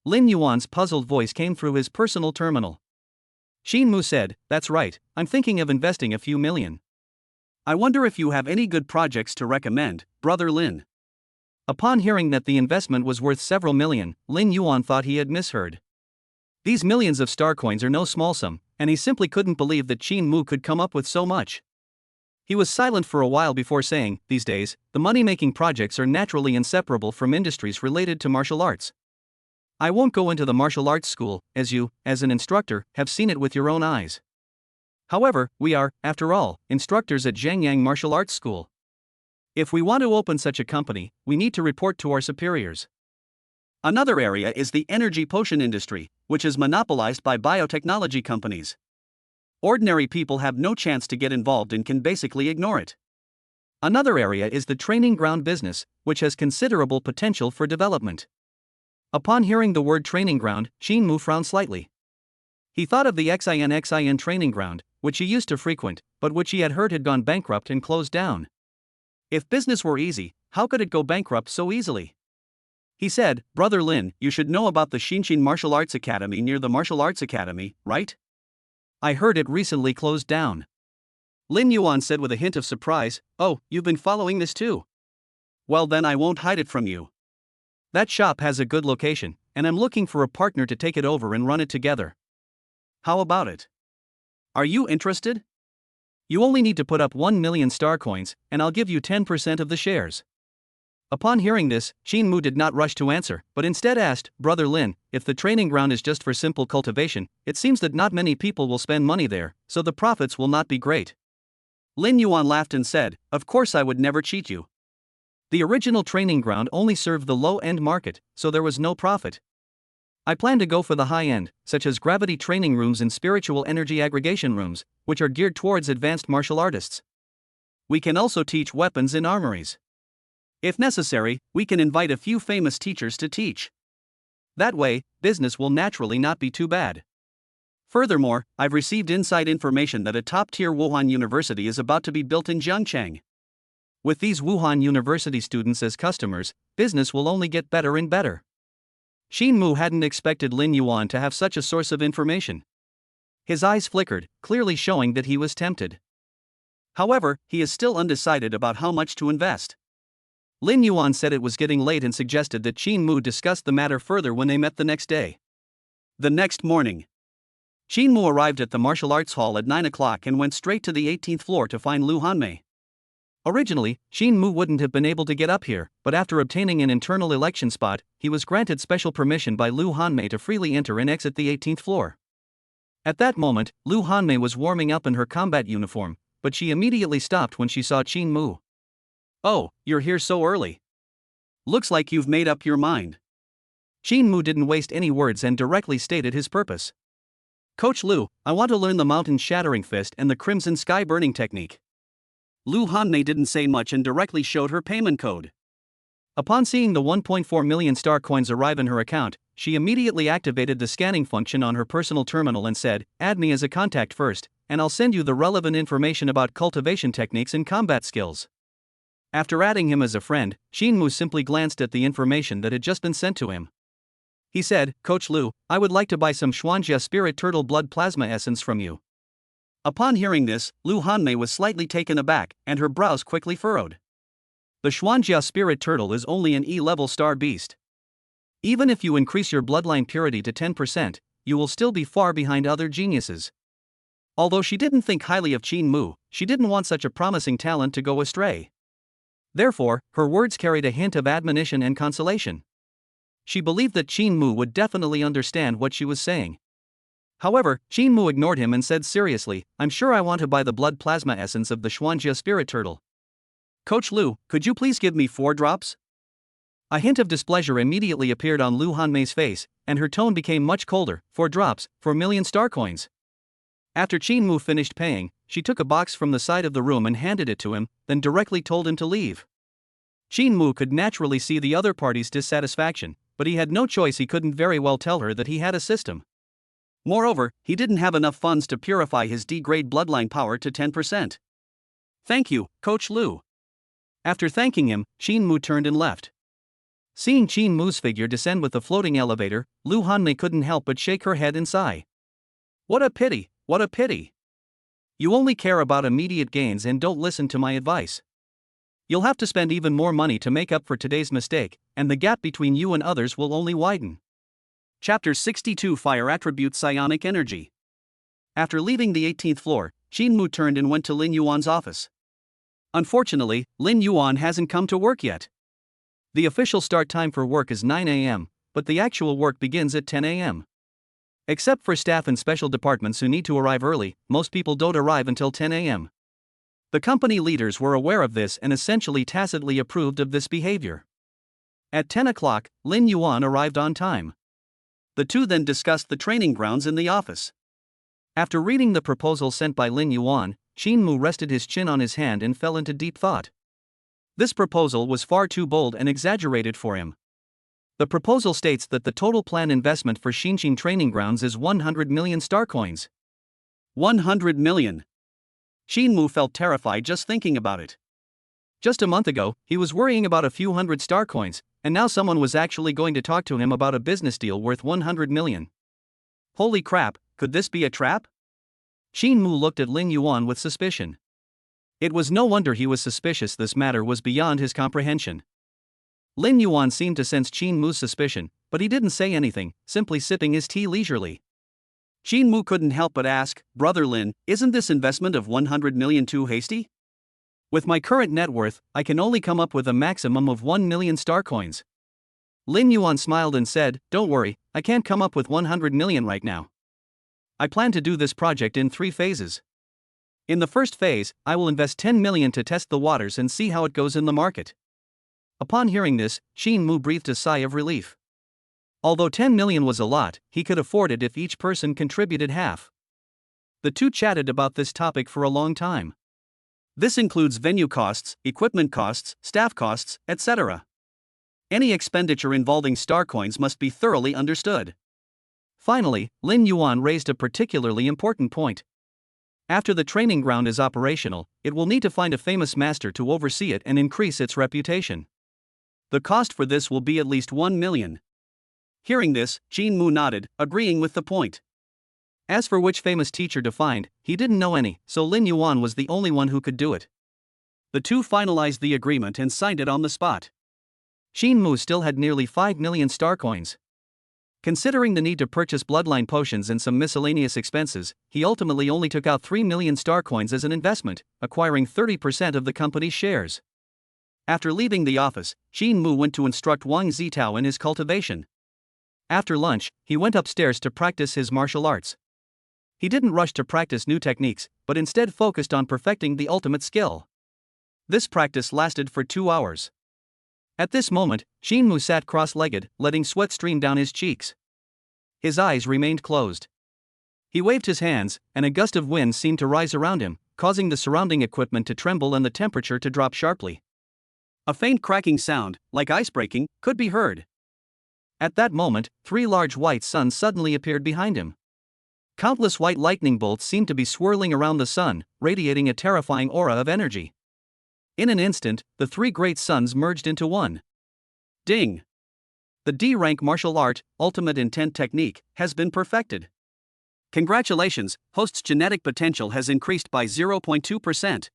Lin Yuan's puzzled voice came through his personal terminal. Shinmu said, "That's right, I'm thinking of investing a few million. I wonder if you have any good projects to recommend, Brother Lin." Upon hearing that the investment was worth several million, Lin Yuan thought he had misheard. These millions of star coins are no small sum, and he simply couldn't believe that Shinmu could come up with so much. He was silent for a while before saying, "These days, the money-making projects are naturally inseparable from industries related to martial arts. I won't go into the martial arts school, as you, as an instructor, have seen it with your own eyes. However, we are, after all, instructors at Zhangyang Martial Arts School. If we want to open such a company, we need to report to our superiors." Another area is the energy potion industry, which is monopolized by biotechnology companies. Ordinary people have no chance to get involved and can basically ignore it. Another area is the training ground business, which has considerable potential for development. Upon hearing the word training ground, Shinmu frowned slightly. He thought of the Xin training ground, which he used to frequent, but which he had heard had gone bankrupt and closed down. If business were easy, how could it go bankrupt so easily? He said, "Brother Lin, you should know about the Xinshin Martial Arts Academy near the Martial Arts Academy, right? I heard it recently closed down." Lin Yuan said with a hint of surprise, "Oh, you've been following this too? Well then I won't hide it from you. That shop has a good location, and I'm looking for a partner to take it over and run it together. How about it? Are you interested? You only need to put up 1 million star coins, and I'll give you 10% of the shares." Upon hearing this, Shinmu did not rush to answer, but instead asked, "Brother Lin, if the training ground is just for simple cultivation, it seems that not many people will spend money there, so the profits will not be great." Lin Yuan laughed and said, "Of course I would never cheat you. The original training ground only served the low-end market, so there was no profit. I plan to go for the high-end, such as gravity training rooms and spiritual energy aggregation rooms, which are geared towards advanced martial artists. We can also teach weapons in armories. If necessary, we can invite a few famous teachers to teach. That way, business will naturally not be too bad. Furthermore, I've received inside information that a top-tier Wuhan university is about to be built in Jiangcheng. With these Wuhan University students as customers, business will only get better and better." Shinmu hadn't expected Lin Yuan to have such a source of information. His eyes flickered, clearly showing that he was tempted. However, he is still undecided about how much to invest. Lin Yuan said it was getting late and suggested that Shinmu discuss the matter further when they met the next day. The next morning, Shinmu arrived at the martial arts hall at 9 o'clock and went straight to the 18th floor to find Lu Hanmei. Originally, Shinmu wouldn't have been able to get up here, but after obtaining an internal election spot, he was granted special permission by Lu Hanmei to freely enter and exit the 18th floor. At that moment, Lu Hanmei was warming up in her combat uniform, but she immediately stopped when she saw Shinmu. "Oh, you're here so early. Looks like you've made up your mind." Shinmu didn't waste any words and directly stated his purpose. Coach Lu, I want to learn the mountain shattering fist and the crimson sky burning technique. Lu Hanmei didn't say much and directly showed her payment code. Upon seeing the 1.4 million star coins arrive in her account, she immediately activated the scanning function on her personal terminal and said, "Add me as a contact first, and I'll send you the relevant information about cultivation techniques and combat skills." After adding him as a friend, Shinmu simply glanced at the information that had just been sent to him. He said, "Coach Lu, I would like to buy some Xuanjia Spirit Turtle Blood Plasma Essence from you." Upon hearing this, Lu Hanmei was slightly taken aback, and her brows quickly furrowed. The Xuanjia Spirit Turtle is only an E-level star beast. Even if you increase your bloodline purity to 10%, you will still be far behind other geniuses. Although she didn't think highly of Qin Mu, she didn't want such a promising talent to go astray. Therefore, her words carried a hint of admonition and consolation. She believed that Qin Mu would definitely understand what she was saying. However, Qin Mu ignored him and said seriously, "I'm sure I want to buy the blood plasma essence of the Xuanjia Spirit Turtle. Coach Lu, could you please give me 4 drops? A hint of displeasure immediately appeared on Lu Hanmei's face, and her tone became much colder. 4 drops, 4 million star coins. After Qin Mu finished paying, she took a box from the side of the room and handed it to him, then directly told him to leave. Qin Mu could naturally see the other party's dissatisfaction, but he had no choice. He couldn't very well tell her that he had a system. Moreover, he didn't have enough funds to purify his D-grade bloodline power to 10%. Thank you, Coach Lu. After thanking him, Qin Mu turned and left. Seeing Qin Mu's figure descend with the floating elevator, Lu Hanmei couldn't help but shake her head and sigh. What a pity, what a pity. You only care about immediate gains and don't listen to my advice. You'll have to spend even more money to make up for today's mistake, and the gap between you and others will only widen. Chapter 62 Fire Attribute Psionic Energy. After leaving the 18th floor, Qin Mu turned and went to Lin Yuan's office. Unfortunately, Lin Yuan hasn't come to work yet. The official start time for work is 9 a.m., but the actual work begins at 10 a.m. Except for staff in special departments who need to arrive early, most people don't arrive until 10 a.m. The company leaders were aware of this and essentially tacitly approved of this behavior. At 10 o'clock, Lin Yuan arrived on time. The two then discussed the training grounds in the office. After reading the proposal sent by Lin Yuan, Qin Mu rested his chin on his hand and fell into deep thought. This proposal was far too bold and exaggerated for him. The proposal states that the total planned investment for Xinjiang training grounds is 100 million star coins. 100 million. Qin Mu felt terrified just thinking about it. Just a month ago, he was worrying about a few hundred star coins, and now someone was actually going to talk to him about a business deal worth 100 million. Holy crap, could this be a trap? Qin Mu looked at Lin Yuan with suspicion. It was no wonder he was suspicious. This matter was beyond his comprehension. Lin Yuan seemed to sense Qin Mu's suspicion, but he didn't say anything, simply sipping his tea leisurely. Qin Mu couldn't help but ask, "Brother Lin, isn't this investment of 100 million too hasty? With my current net worth, I can only come up with a maximum of 1 million star coins." Lin Yuan smiled and said, "Don't worry, I can't come up with 100 million right now. I plan to do this project in 3 phases. In the first phase, I will invest 10 million to test the waters and see how it goes in the market." Upon hearing this, Qin Mu breathed a sigh of relief. Although 10 million was a lot, he could afford it if each person contributed half. The two chatted about this topic for a long time. This includes venue costs, equipment costs, staff costs, etc. Any expenditure involving star coins must be thoroughly understood. Finally, Lin Yuan raised a particularly important point. After the training ground is operational, it will need to find a famous master to oversee it and increase its reputation. The cost for this will be at least 1 million. Hearing this, Qin Mu nodded, agreeing with the point. As for which famous teacher to find, he didn't know any, so Lin Yuan was the only one who could do it. The two finalized the agreement and signed it on the spot. Qin Mu still had nearly 5 million star coins. Considering the need to purchase bloodline potions and some miscellaneous expenses, he ultimately only took out 3 million star coins as an investment, acquiring 30% of the company's shares. After leaving the office, Qin Mu went to instruct Wang Zitao in his cultivation. After lunch, he went upstairs to practice his martial arts. He didn't rush to practice new techniques, but instead focused on perfecting the ultimate skill. This practice lasted for 2 hours. At this moment, Qin Mu sat cross-legged, letting sweat stream down his cheeks. His eyes remained closed. He waved his hands, and a gust of wind seemed to rise around him, causing the surrounding equipment to tremble and the temperature to drop sharply. A faint cracking sound, like ice breaking, could be heard. At that moment, 3 large white suns suddenly appeared behind him. Countless white lightning bolts seemed to be swirling around the sun, radiating a terrifying aura of energy. In an instant, the 3 great suns merged into one. Ding! The D-rank martial art, ultimate intent technique, has been perfected. Congratulations, host's genetic potential has increased by 0.2%.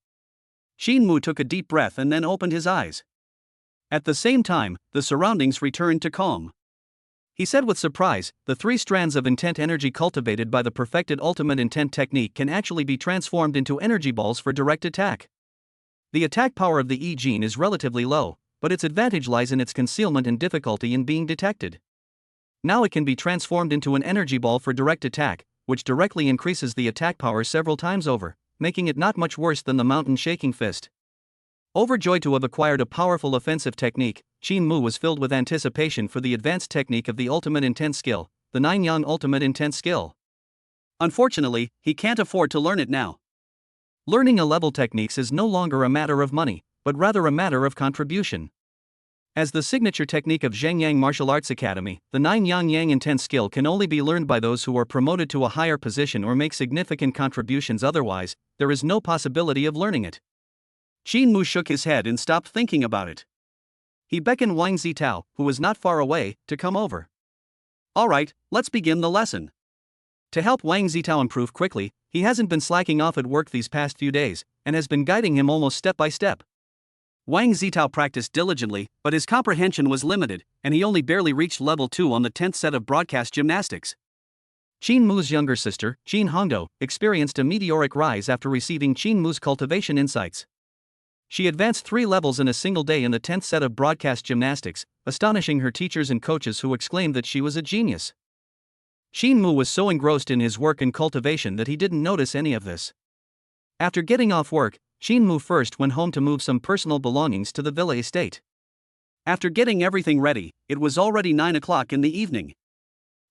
Shinmu took a deep breath and then opened his eyes. At the same time, the surroundings returned to calm. He said with surprise, the 3 strands of intent energy cultivated by the perfected ultimate intent technique can actually be transformed into energy balls for direct attack. The attack power of the E gene is relatively low, but its advantage lies in its concealment and difficulty in being detected. Now it can be transformed into an energy ball for direct attack, which directly increases the attack power several times over, making it not much worse than the mountain shaking fist. Overjoyed to have acquired a powerful offensive technique, Shinmu was filled with anticipation for the advanced technique of the ultimate intent skill, the 9-yang ultimate intent skill. Unfortunately, he can't afford to learn it now. Learning a level techniques is no longer a matter of money, but rather a matter of contribution. As the signature technique of Zhengyang Martial Arts Academy, the 9-yang yang intent skill can only be learned by those who are promoted to a higher position or make significant contributions. Otherwise, there is no possibility of learning it. Shinmu shook his head and stopped thinking about it. He beckoned Wang Zitao, who was not far away, to come over. Alright, let's begin the lesson. To help Wang Zitao improve quickly, he hasn't been slacking off at work these past few days, and has been guiding him almost step by step. Wang Zitao practiced diligently, but his comprehension was limited, and he only barely reached level 2 on the 10th set of broadcast gymnastics. Shinmu's younger sister, Qin Hongdo, experienced a meteoric rise after receiving Shinmu's cultivation insights. She advanced 3 levels in a single day in the 10th set of broadcast gymnastics, astonishing her teachers and coaches who exclaimed that she was a genius. Shinmu was so engrossed in his work and cultivation that he didn't notice any of this. After getting off work, Shinmu first went home to move some personal belongings to the villa estate. After getting everything ready, it was already 9 o'clock in the evening.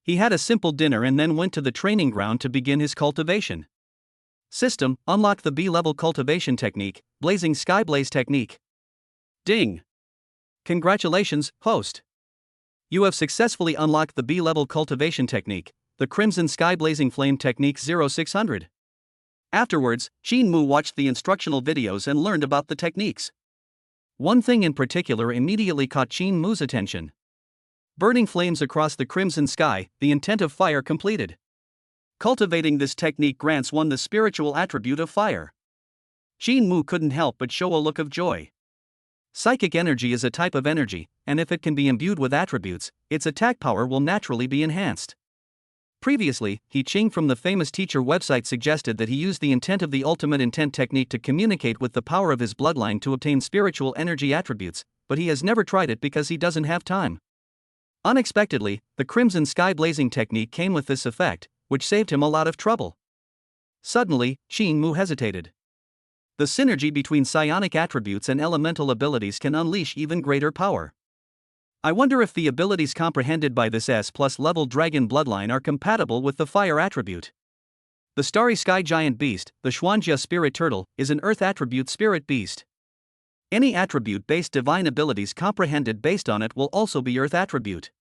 He had a simple dinner and then went to the training ground to begin his cultivation. System: unlock the B-level cultivation technique, Blazing Sky Blaze technique. Ding! Congratulations, host. You have successfully unlocked the B-level cultivation technique, the Crimson Sky Blazing Flame technique 0600. Afterwards, Shinmu watched the instructional videos and learned about the techniques. One thing in particular immediately caught Shinmu's attention. Burning flames across the crimson sky, the intent of fire completed. Cultivating this technique grants one the spiritual attribute of fire. Shinmu couldn't help but show a look of joy. Psychic energy is a type of energy, and if it can be imbued with attributes, its attack power will naturally be enhanced. Previously, He Ching from the famous teacher website suggested that he used the intent of the ultimate intent technique to communicate with the power of his bloodline to obtain spiritual energy attributes, but he has never tried it because he doesn't have time. Unexpectedly, the Crimson Sky Blazing technique came with this effect, which saved him a lot of trouble. Suddenly, Shinmu hesitated. The synergy between psionic attributes and elemental abilities can unleash even greater power. I wonder if the abilities comprehended by this S+ level dragon bloodline are compatible with the fire attribute. The starry sky giant beast, the Xuanjia spirit turtle, is an earth attribute spirit beast. Any attribute-based divine abilities comprehended based on it will also be earth attribute.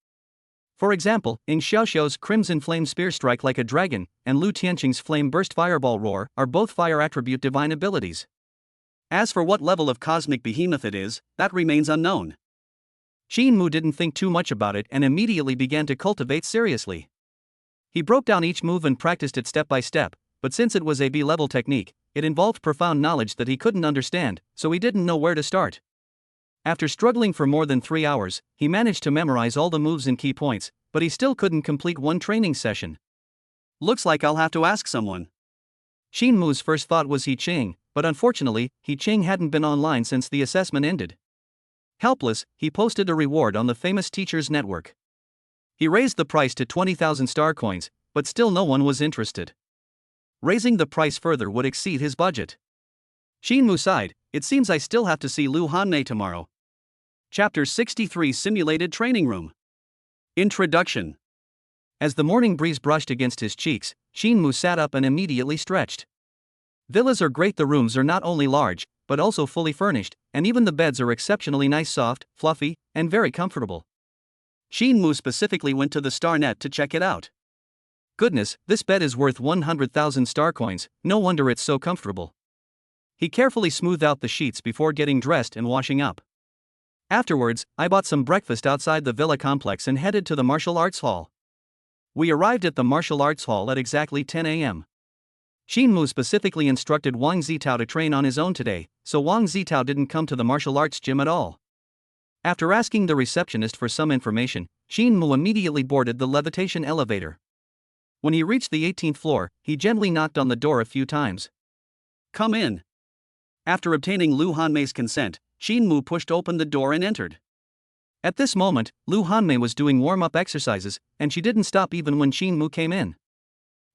For example, Ing Xiaoxiu's Crimson Flame Spear Strike Like a Dragon, and Lu Tianqing's Flame Burst Fireball Roar, are both fire attribute divine abilities. As for what level of cosmic behemoth it is, that remains unknown. Shinmu didn't think too much about it and immediately began to cultivate seriously. He broke down each move and practiced it step by step, but since it was a B-level technique, it involved profound knowledge that he couldn't understand, so he didn't know where to start. After struggling for more than 3 hours, he managed to memorize all the moves and key points, but he still couldn't complete one training session. Looks like I'll have to ask someone. Shinmu's first thought was He Ching, but unfortunately, He Ching hadn't been online since the assessment ended. Helpless, he posted a reward on the famous teachers network. He raised the price to 20,000 star coins, but still no one was interested. Raising the price further would exceed his budget. Shinmu sighed, it seems I still have to see Lu Hanmei tomorrow. Chapter 63 Simulated Training Room. Introduction. As the morning breeze brushed against his cheeks, Shinmu sat up and immediately stretched. Villas are great. The rooms are not only large, but also fully furnished, and even the beds are exceptionally nice, soft, fluffy, and very comfortable. Shinmu specifically went to the StarNet to check it out. Goodness, this bed is worth 100,000 star coins, no wonder it's so comfortable. He carefully smoothed out the sheets before getting dressed and washing up. Afterwards, I bought some breakfast outside the villa complex and headed to the martial arts hall. We arrived at the martial arts hall at exactly 10 a.m. Shinmu specifically instructed Wang Zitao to train on his own today, so Wang Zitao didn't come to the martial arts gym at all. After asking the receptionist for some information, Shinmu immediately boarded the levitation elevator. When he reached the 18th floor, he gently knocked on the door a few times. Come in. After obtaining Lu Hanmei's consent, Shinmu pushed open the door and entered. At this moment, Lu Hanmei was doing warm-up exercises, and she didn't stop even when Shinmu came in.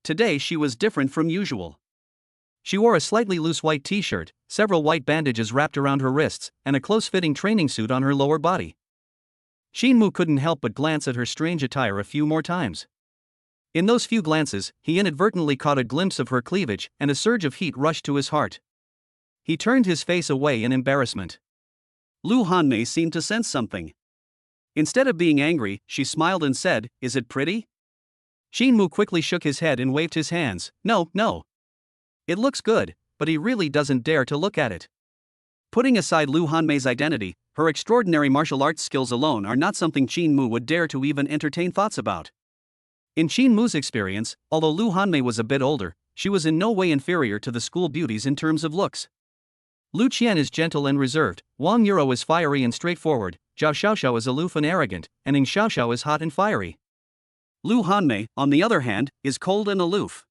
Today she was different from usual. She wore a slightly loose white t-shirt, several white bandages wrapped around her wrists, and a close-fitting training suit on her lower body. Shinmu couldn't help but glance at her strange attire a few more times. In those few glances, he inadvertently caught a glimpse of her cleavage, and a surge of heat rushed to his heart. He turned his face away in embarrassment. Lu Hanmei seemed to sense something. Instead of being angry, she smiled and said, "Is it pretty?" Shinmu quickly shook his head and waved his hands. No. It looks good, but he really doesn't dare to look at it. Putting aside Lu Hanmei's identity, her extraordinary martial arts skills alone are not something Shinmu would dare to even entertain thoughts about. In Shinmu's experience, although Lu Hanmei was a bit older, she was in no way inferior to the school beauties in terms of looks. Lu Qian is gentle and reserved, Wang Yuro is fiery and straightforward, Zhao Xiaoxiao is aloof and arrogant, and Ning Xiaoxiao is hot and fiery. Lu Hanmei, on the other hand, is cold and aloof.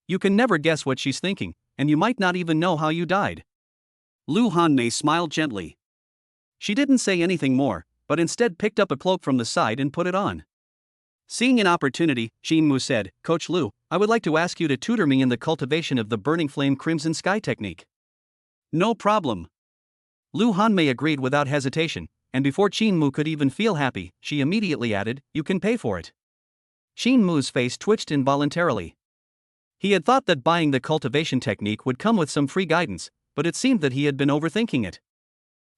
You can never guess what she's thinking, and you might not even know how you died. Lu Hanmei smiled gently. She didn't say anything more, but instead picked up a cloak from the side and put it on. Seeing an opportunity, Shinmu said, "Coach Lu, I would like to ask you to tutor me in the cultivation of the Burning Flame Crimson Sky technique." No problem. Lu Hanmei agreed without hesitation, and before Shinmu could even feel happy, she immediately added, "You can pay for it." Shinmu's face twitched involuntarily. He had thought that buying the cultivation technique would come with some free guidance, but it seemed that he had been overthinking it.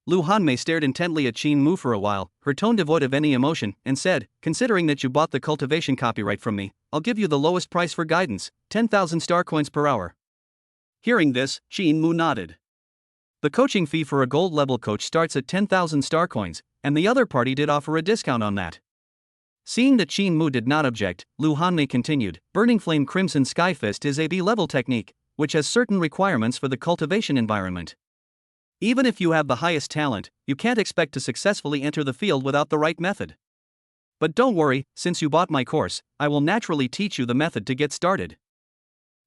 Lu Hanmei stared intently at Shinmu for a while, her tone devoid of any emotion, and said, "Considering that you bought the cultivation copyright from me, I'll give you the lowest price for guidance, 10,000 star coins per hour." Hearing this, Shinmu nodded. The coaching fee for a gold-level coach starts at 10,000 star coins, and the other party did offer a discount on that. Seeing that Shinmu did not object, Lu Hanmei continued, "Burning Flame Crimson Sky Fist is a B-level technique, which has certain requirements for the cultivation environment. Even if you have the highest talent, you can't expect to successfully enter the field without the right method. But don't worry, since you bought my course, I will naturally teach you the method to get started."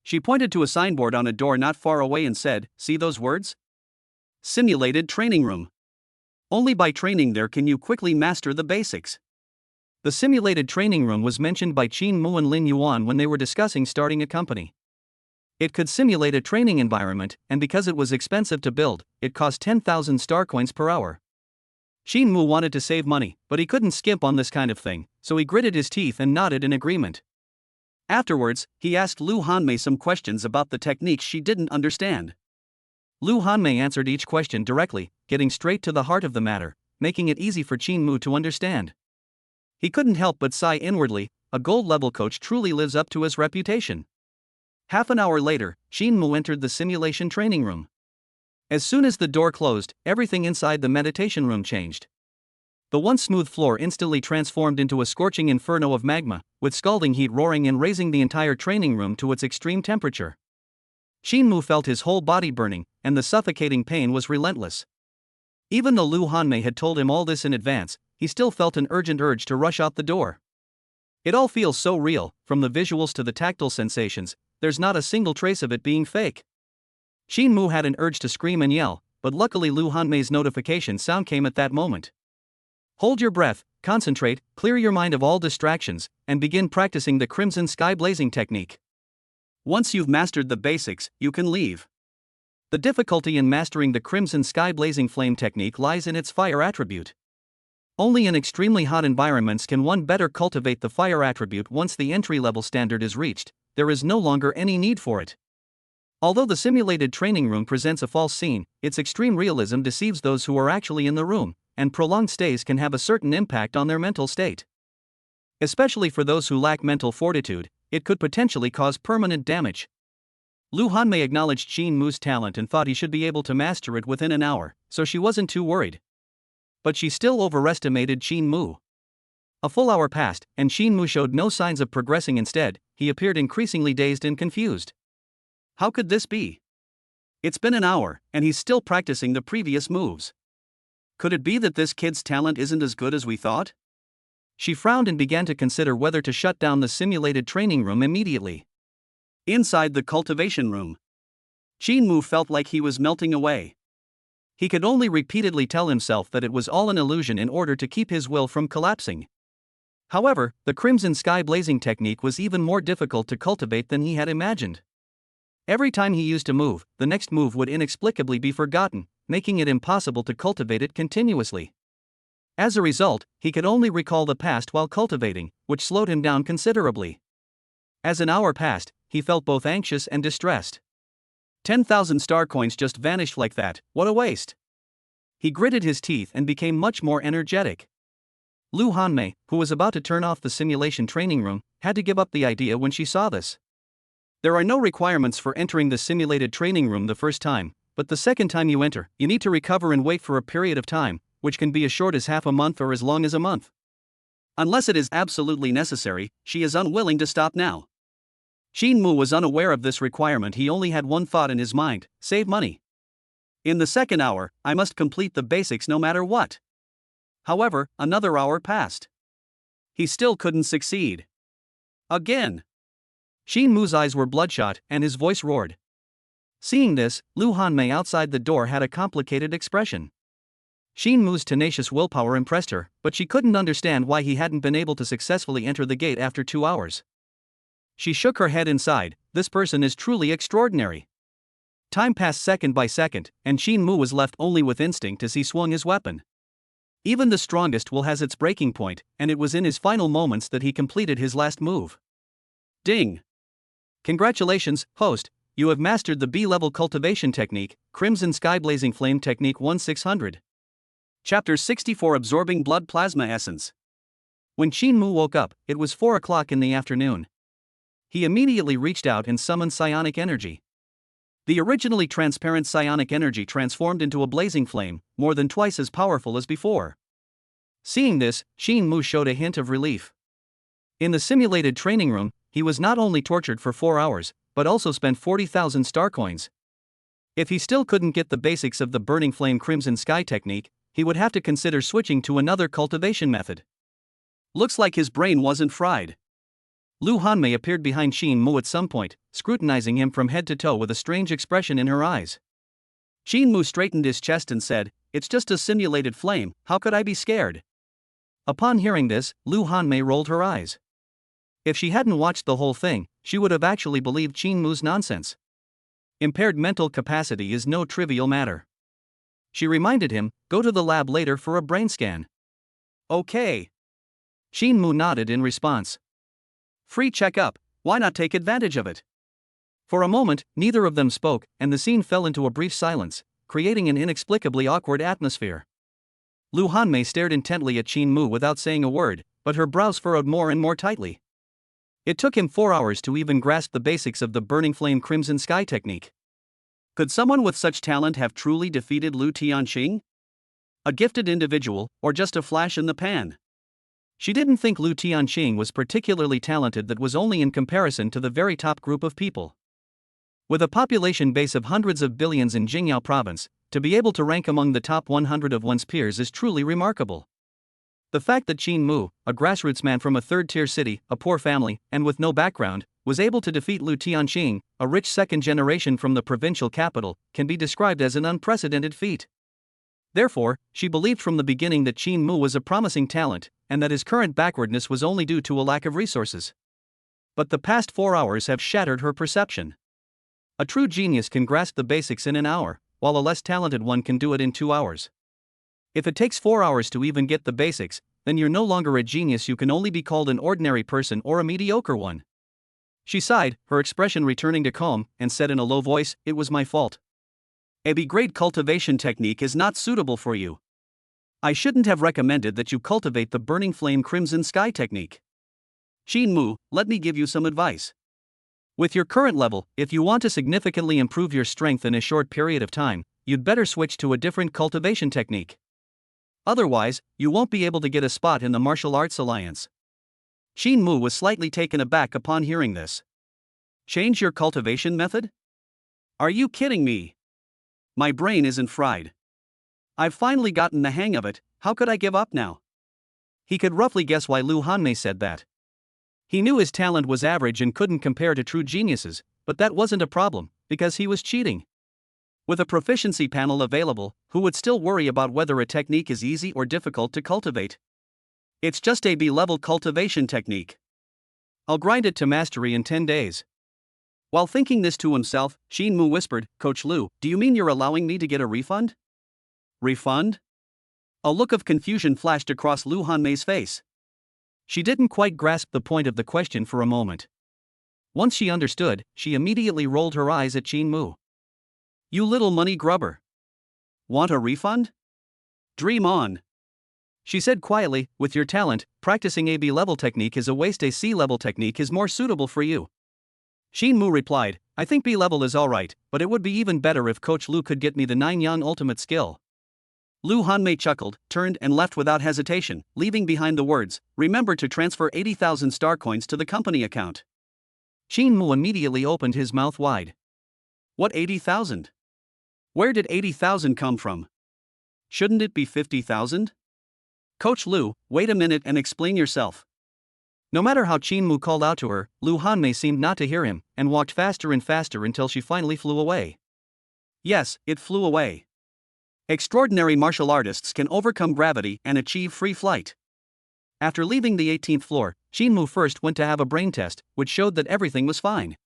She pointed to a signboard on a door not far away and said, "See those words? Simulated training room. Only by training there can you quickly master the basics." The simulated training room was mentioned by Shinmu and Lin Yuan when they were discussing starting a company. It could simulate a training environment, and because it was expensive to build, it cost 10,000 star coins per hour. Shinmu wanted to save money, but he couldn't skimp on this kind of thing, so he gritted his teeth and nodded in agreement. Afterwards, he asked Lu Hanmei some questions about the techniques she didn't understand. Lu Hanmei answered each question directly, getting straight to the heart of the matter, making it easy for Shinmu to understand. He couldn't help but sigh inwardly, a gold-level coach truly lives up to his reputation. Half an hour later, Shinmu entered the simulation training room. As soon as the door closed, everything inside the meditation room changed. The once smooth floor instantly transformed into a scorching inferno of magma, with scalding heat roaring and raising the entire training room to its extreme temperature. Shinmu felt his whole body burning, and the suffocating pain was relentless. Even though Lu Hanmei had told him all this in advance, he still felt an urgent urge to rush out the door. It all feels so real, from the visuals to the tactile sensations, there's not a single trace of it being fake. Shinmu had an urge to scream and yell, but luckily Lu Hanmei's notification sound came at that moment. Hold your breath, concentrate, clear your mind of all distractions, and begin practicing the Crimson Sky Blazing technique. Once you've mastered the basics, you can leave. The difficulty in mastering the Crimson Sky Blazing Flame technique lies in its fire attribute. Only in extremely hot environments can one better cultivate the fire attribute once the entry-level standard is reached, there is no longer any need for it. Although the simulated training room presents a false scene, its extreme realism deceives those who are actually in the room, and prolonged stays can have a certain impact on their mental state. Especially for those who lack mental fortitude, it could potentially cause permanent damage. Lu Hanmei acknowledged Qin Mu's talent and thought he should be able to master it within an hour, so she wasn't too worried. But she still overestimated Qin Mu. A full hour passed, and Qin Mu showed no signs of progressing. Instead, he appeared increasingly dazed and confused. How could this be? It's been an hour, and he's still practicing the previous moves. Could it be that this kid's talent isn't as good as we thought? She frowned and began to consider whether to shut down the simulated training room immediately. Inside the cultivation room, Qin Mu felt like he was melting away. He could only repeatedly tell himself that it was all an illusion in order to keep his will from collapsing. However, the crimson sky blazing technique was even more difficult to cultivate than he had imagined. Every time he used a move, the next move would inexplicably be forgotten, making it impossible to cultivate it continuously. As a result, he could only recall the past while cultivating, which slowed him down considerably. As an hour passed, he felt both anxious and distressed. 10,000 star coins just vanished like that, what a waste! He gritted his teeth and became much more energetic. Lu Hanmei, who was about to turn off the simulation training room, had to give up the idea when she saw this. There are no requirements for entering the simulated training room the first time, but the second time you enter, you need to recover and wait for a period of time, which can be as short as half a month or as long as a month. Unless it is absolutely necessary, she is unwilling to stop now. Qin Mu was unaware of this requirement. He only had one thought in his mind: save money. In the second hour, I must complete the basics no matter what. However, another hour passed. He still couldn't succeed. Again. Qin Mu's eyes were bloodshot, and his voice roared. Seeing this, Lu Hanmei outside the door had a complicated expression. Qin Mu's tenacious willpower impressed her, but she couldn't understand why he hadn't been able to successfully enter the gate after 2 hours. She shook her head inside. This person is truly extraordinary. Time passed second by second, and Qin Mu was left only with instinct as he swung his weapon. Even the strongest will has its breaking point, and it was in his final moments that he completed his last move. Ding! Congratulations, host, you have mastered the B-level cultivation technique, Crimson Sky Blazing Flame Technique 1600. Chapter 64: Absorbing Blood Plasma Essence. When Qin Mu woke up, it was 4 o'clock in the afternoon. He immediately reached out and summoned psionic energy. The originally transparent psionic energy transformed into a blazing flame, more than twice as powerful as before. Seeing this, Qin Mu showed a hint of relief. In the simulated training room, he was not only tortured for 4 hours, but also spent 40,000 star coins. If he still couldn't get the basics of the Burning Flame Crimson Sky technique, he would have to consider switching to another cultivation method. Looks like his brain wasn't fried. Lu Hanmei appeared behind Qin Mu at some point, scrutinizing him from head to toe with a strange expression in her eyes. Qin Mu straightened his chest and said, "It's just a simulated flame, how could I be scared?" Upon hearing this, Lu Hanmei rolled her eyes. If she hadn't watched the whole thing, she would have actually believed Qin Mu's nonsense. Impaired mental capacity is no trivial matter. She reminded him, "Go to the lab later for a brain scan." Okay. Qin Mu nodded in response. Free checkup, why not take advantage of it? For a moment, neither of them spoke, and the scene fell into a brief silence, creating an inexplicably awkward atmosphere. Lu Hanmei stared intently at Qin Mu without saying a word, but her brows furrowed more and more tightly. It took him 4 hours to even grasp the basics of the Burning Flame Crimson Sky technique. Could someone with such talent have truly defeated Lu Tianqing? A gifted individual, or just a flash in the pan? She didn't think Lu Tianqing was particularly talented, that was only in comparison to the very top group of people. With a population base of hundreds of billions in Jingyao province, to be able to rank among the top 100 of one's peers is truly remarkable. The fact that Qin Mu, a grassroots man from a third-tier city, a poor family, and with no background, was able to defeat Lu Tianqing, a rich second generation from the provincial capital, can be described as an unprecedented feat. Therefore, she believed from the beginning that Qin Mu was a promising talent, and that his current backwardness was only due to a lack of resources. But the past 4 hours have shattered her perception. A true genius can grasp the basics in an hour, while a less talented one can do it in 2 hours. If it takes 4 hours to even get the basics, then you're no longer a genius, you can only be called an ordinary person or a mediocre one. She sighed, her expression returning to calm, and said in a low voice, "It was my fault. A B-grade cultivation technique is not suitable for you. I shouldn't have recommended that you cultivate the burning flame crimson sky technique. Shinmu, let me give you some advice. With your current level, if you want to significantly improve your strength in a short period of time, you'd better switch to a different cultivation technique. Otherwise, you won't be able to get a spot in the Martial Arts Alliance." Shinmu was slightly taken aback upon hearing this. Change your cultivation method? Are you kidding me? My brain isn't fried. I've finally gotten the hang of it, how could I give up now? He could roughly guess why Lu Hanmei said that. He knew his talent was average and couldn't compare to true geniuses, but that wasn't a problem, because he was cheating. With a proficiency panel available, who would still worry about whether a technique is easy or difficult to cultivate? It's just a B-level cultivation technique. I'll grind it to mastery in 10 days. While thinking this to himself, Shinmu whispered, "Coach Lu, do you mean you're allowing me to get a refund?" Refund? A look of confusion flashed across Lu Hanmei's face. She didn't quite grasp the point of the question for a moment. Once she understood, she immediately rolled her eyes at Shinmu. "You little money grubber. Want a refund? Dream on," she said quietly. "With your talent, practicing a B-level technique is a waste. A C-level technique is more suitable for you." Shinmu replied, "I think B-level is alright, but it would be even better if Coach Lu could get me the 9-yang ultimate skill." Lu Hanmei chuckled, turned and left without hesitation, leaving behind the words, "Remember to transfer 80,000 star coins to the company account." Shinmu immediately opened his mouth wide. What 80,000? Where did 80,000 come from? Shouldn't it be 50,000? Coach Lu, wait a minute and explain yourself. No matter how Shinmu called out to her, Lu Hanmei seemed not to hear him, and walked faster and faster until she finally flew away. Yes, it flew away. Extraordinary martial artists can overcome gravity and achieve free flight. After leaving the 18th floor, Shinmu first went to have a brain test, which showed that everything was fine.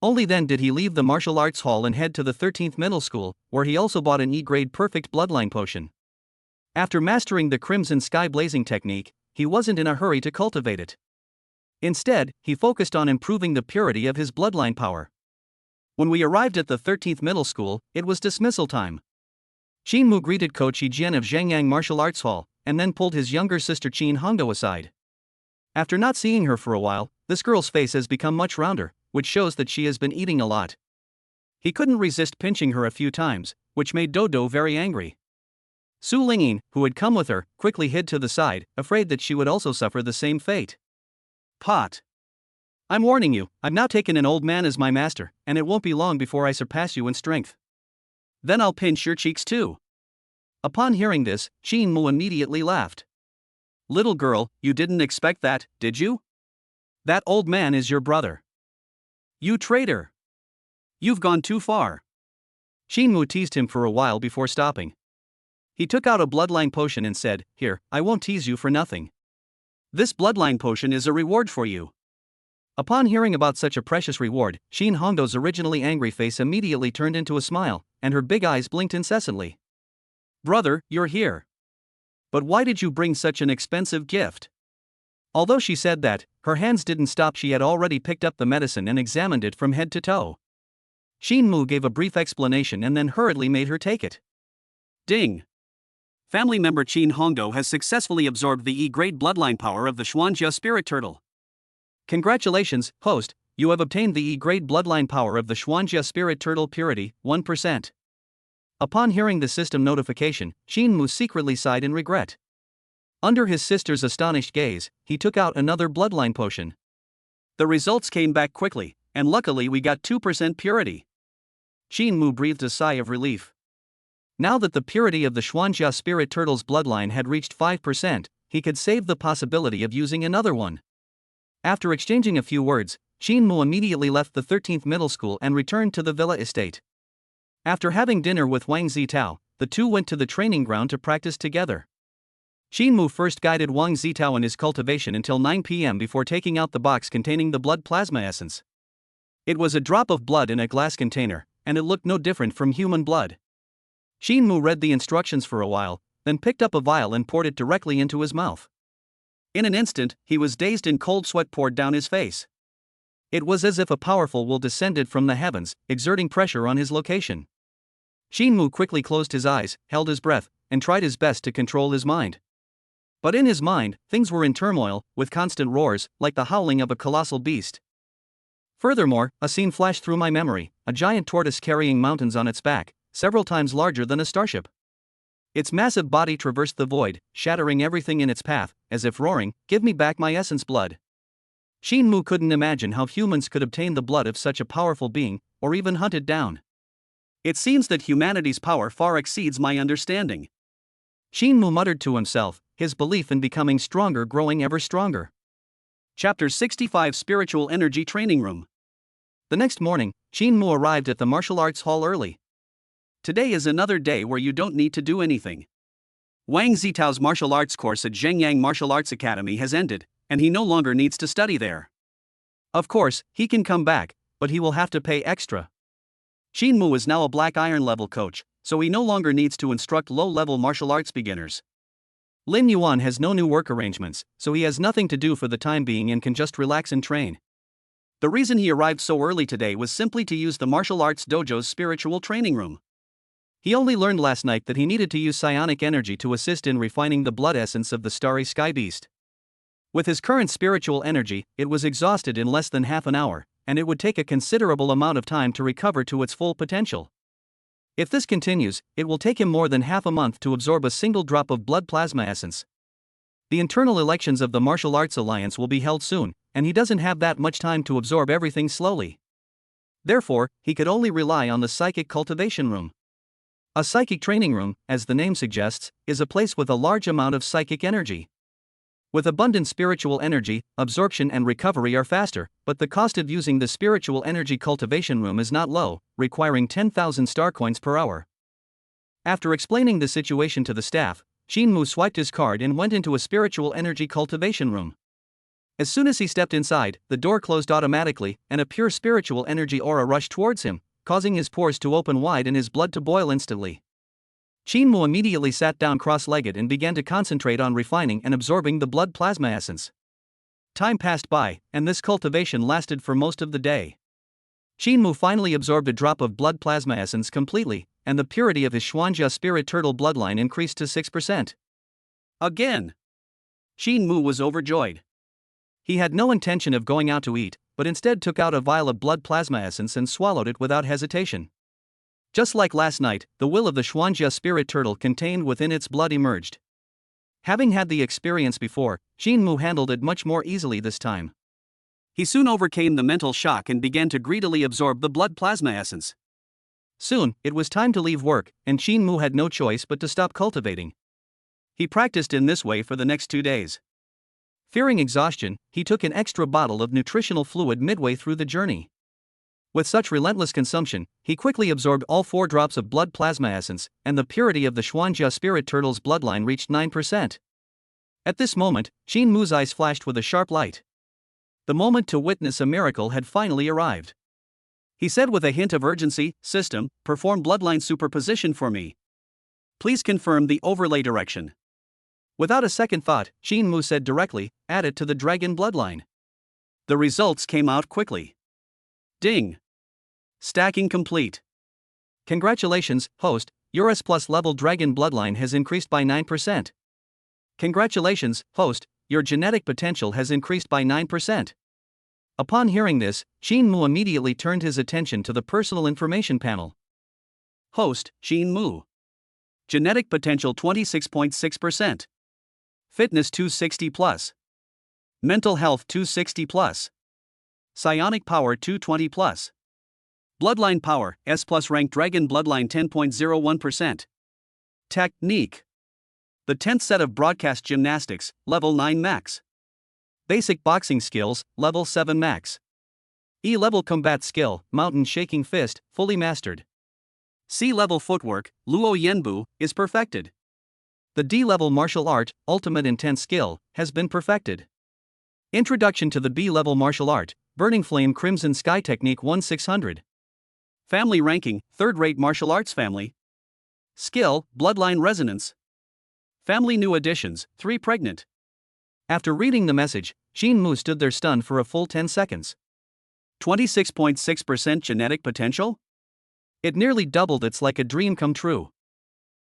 Only then did he leave the martial arts hall and head to the 13th middle school, where he also bought an E-grade perfect bloodline potion. After mastering the Crimson Sky Blazing technique, he wasn't in a hurry to cultivate it. Instead, he focused on improving the purity of his bloodline power. When we arrived at the 13th middle school, it was dismissal time. Shinmu greeted Coach Yijian of Zhengyang Martial Arts Hall, and then pulled his younger sister Qin Hongdo aside. After not seeing her for a while, this girl's face has become much rounder, which shows that she has been eating a lot. He couldn't resist pinching her a few times, which made Dodo very angry. Su Lingyin, who had come with her, quickly hid to the side, afraid that she would also suffer the same fate. Pot. I'm warning you, I've now taken an old man as my master, and it won't be long before I surpass you in strength. Then I'll pinch your cheeks too. Upon hearing this, Shinmu immediately laughed. Little girl, you didn't expect that, did you? That old man is your brother. You traitor. You've gone too far. Shinmu teased him for a while before stopping. He took out a bloodline potion and said, "Here, I won't tease you for nothing. This bloodline potion is a reward for you." Upon hearing about such a precious reward, Qin Hongdo's originally angry face immediately turned into a smile, and her big eyes blinked incessantly. Brother, you're here. But why did you bring such an expensive gift? Although she said that, her hands didn't stop. She had already picked up the medicine and examined it from head to toe. Shinmu gave a brief explanation and then hurriedly made her take it. Ding! Family member Qin Hongdo has successfully absorbed the E-grade bloodline power of the Xuanjia spirit turtle. Congratulations, host, you have obtained the E-grade bloodline power of the Xuanjia spirit turtle purity, 1%. Upon hearing the system notification, Shinmu secretly sighed in regret. Under his sister's astonished gaze, he took out another bloodline potion. The results came back quickly, and luckily we got 2% purity. Shinmu breathed a sigh of relief. Now that the purity of the Xuanjia spirit turtle's bloodline had reached 5%, he could save the possibility of using another one. After exchanging a few words, Shinmu immediately left the 13th middle school and returned to the villa estate. After having dinner with Wang Zitao, the two went to the training ground to practice together. Shinmu first guided Wang Zitao in his cultivation until 9 p.m. before taking out the box containing the blood plasma essence. It was a drop of blood in a glass container, and it looked no different from human blood. Shinmu read the instructions for a while, then picked up a vial and poured it directly into his mouth. In an instant, he was dazed and cold sweat poured down his face. It was as if a powerful will descended from the heavens, exerting pressure on his location. Shinmu quickly closed his eyes, held his breath, and tried his best to control his mind. But in his mind, things were in turmoil, with constant roars, like the howling of a colossal beast. Furthermore, a scene flashed through my memory, a giant tortoise carrying mountains on its back, several times larger than a starship. Its massive body traversed the void, shattering everything in its path, as if roaring, "Give me back my essence blood." Shinmu couldn't imagine how humans could obtain the blood of such a powerful being, or even hunt it down. It seems that humanity's power far exceeds my understanding. Shinmu muttered to himself, his belief in becoming stronger growing ever stronger. Chapter 65 Spiritual Energy Training Room. The next morning, Shinmu arrived at the martial arts hall early. Today is another day where you don't need to do anything. Wang Zitao's martial arts course at Zhengyang Martial Arts Academy has ended, and he no longer needs to study there. Of course, he can come back, but he will have to pay extra. Shinmu is now a black iron level coach, so he no longer needs to instruct low-level martial arts beginners. Lin Yuan has no new work arrangements, so he has nothing to do for the time being and can just relax and train. The reason he arrived so early today was simply to use the martial arts dojo's spiritual training room. He only learned last night that he needed to use psionic energy to assist in refining the blood essence of the starry sky beast. With his current spiritual energy, it was exhausted in less than half an hour, and it would take a considerable amount of time to recover to its full potential. If this continues, it will take him more than half a month to absorb a single drop of blood plasma essence. The internal elections of the Martial Arts Alliance will be held soon, and he doesn't have that much time to absorb everything slowly. Therefore, he could only rely on the psychic cultivation room. A psychic training room, as the name suggests, is a place with a large amount of psychic energy. With abundant spiritual energy, absorption and recovery are faster, but the cost of using the spiritual energy cultivation room is not low, requiring 10,000 star coins per hour. After explaining the situation to the staff, Shinmu swiped his card and went into a spiritual energy cultivation room. As soon as he stepped inside, the door closed automatically, and a pure spiritual energy aura rushed towards him, causing his pores to open wide and his blood to boil instantly. Shinmu immediately sat down cross-legged and began to concentrate on refining and absorbing the blood plasma essence. Time passed by, and this cultivation lasted for most of the day. Shinmu finally absorbed a drop of blood plasma essence completely, and the purity of his Xuanjia spirit turtle bloodline increased to 6%. Again! Shinmu was overjoyed. He had no intention of going out to eat, but instead took out a vial of blood plasma essence and swallowed it without hesitation. Just like last night, the will of the Xuanjia spirit turtle contained within its blood emerged. Having had the experience before, Shinmu handled it much more easily this time. He soon overcame the mental shock and began to greedily absorb the blood plasma essence. Soon, it was time to leave work, and Shinmu had no choice but to stop cultivating. He practiced in this way for the next 2 days. Fearing exhaustion, he took an extra bottle of nutritional fluid midway through the journey. With such relentless consumption, he quickly absorbed all 4 drops of blood plasma essence, and the purity of the Xuanjia spirit turtle's bloodline reached 9%. At this moment, Shinmu's eyes flashed with a sharp light. The moment to witness a miracle had finally arrived. He said with a hint of urgency, "System, perform bloodline superposition for me. Please confirm the overlay direction." Without a second thought, Shinmu said directly, "Add it to the dragon bloodline." The results came out quickly. Ding! Stacking complete. Congratulations, host, your S+ level dragon bloodline has increased by 9%. Congratulations, host, your genetic potential has increased by 9%. Upon hearing this, Shinmu immediately turned his attention to the personal information panel. Host, Shinmu. Genetic potential 26.6%. Fitness 260+. Mental health 260+. Psionic power 220+. Bloodline power, S+ rank dragon bloodline 10.01%. Technique. The 10th set of broadcast gymnastics, level 9 max. Basic boxing skills, level 7 max. E-level combat skill, mountain shaking fist, fully mastered. C-level footwork, Luo Yanbu, is perfected. The D-level martial art, ultimate intense skill, has been perfected. Introduction to the B-level martial art, Burning Flame Crimson Sky Technique 1600. Family ranking, third-rate martial arts family. Skill, Bloodline Resonance. Family new additions, 3 pregnant. After reading the message, Shinmu stood there stunned for a full 10 seconds. 26.6% genetic potential? It nearly doubled. It's like a dream come true.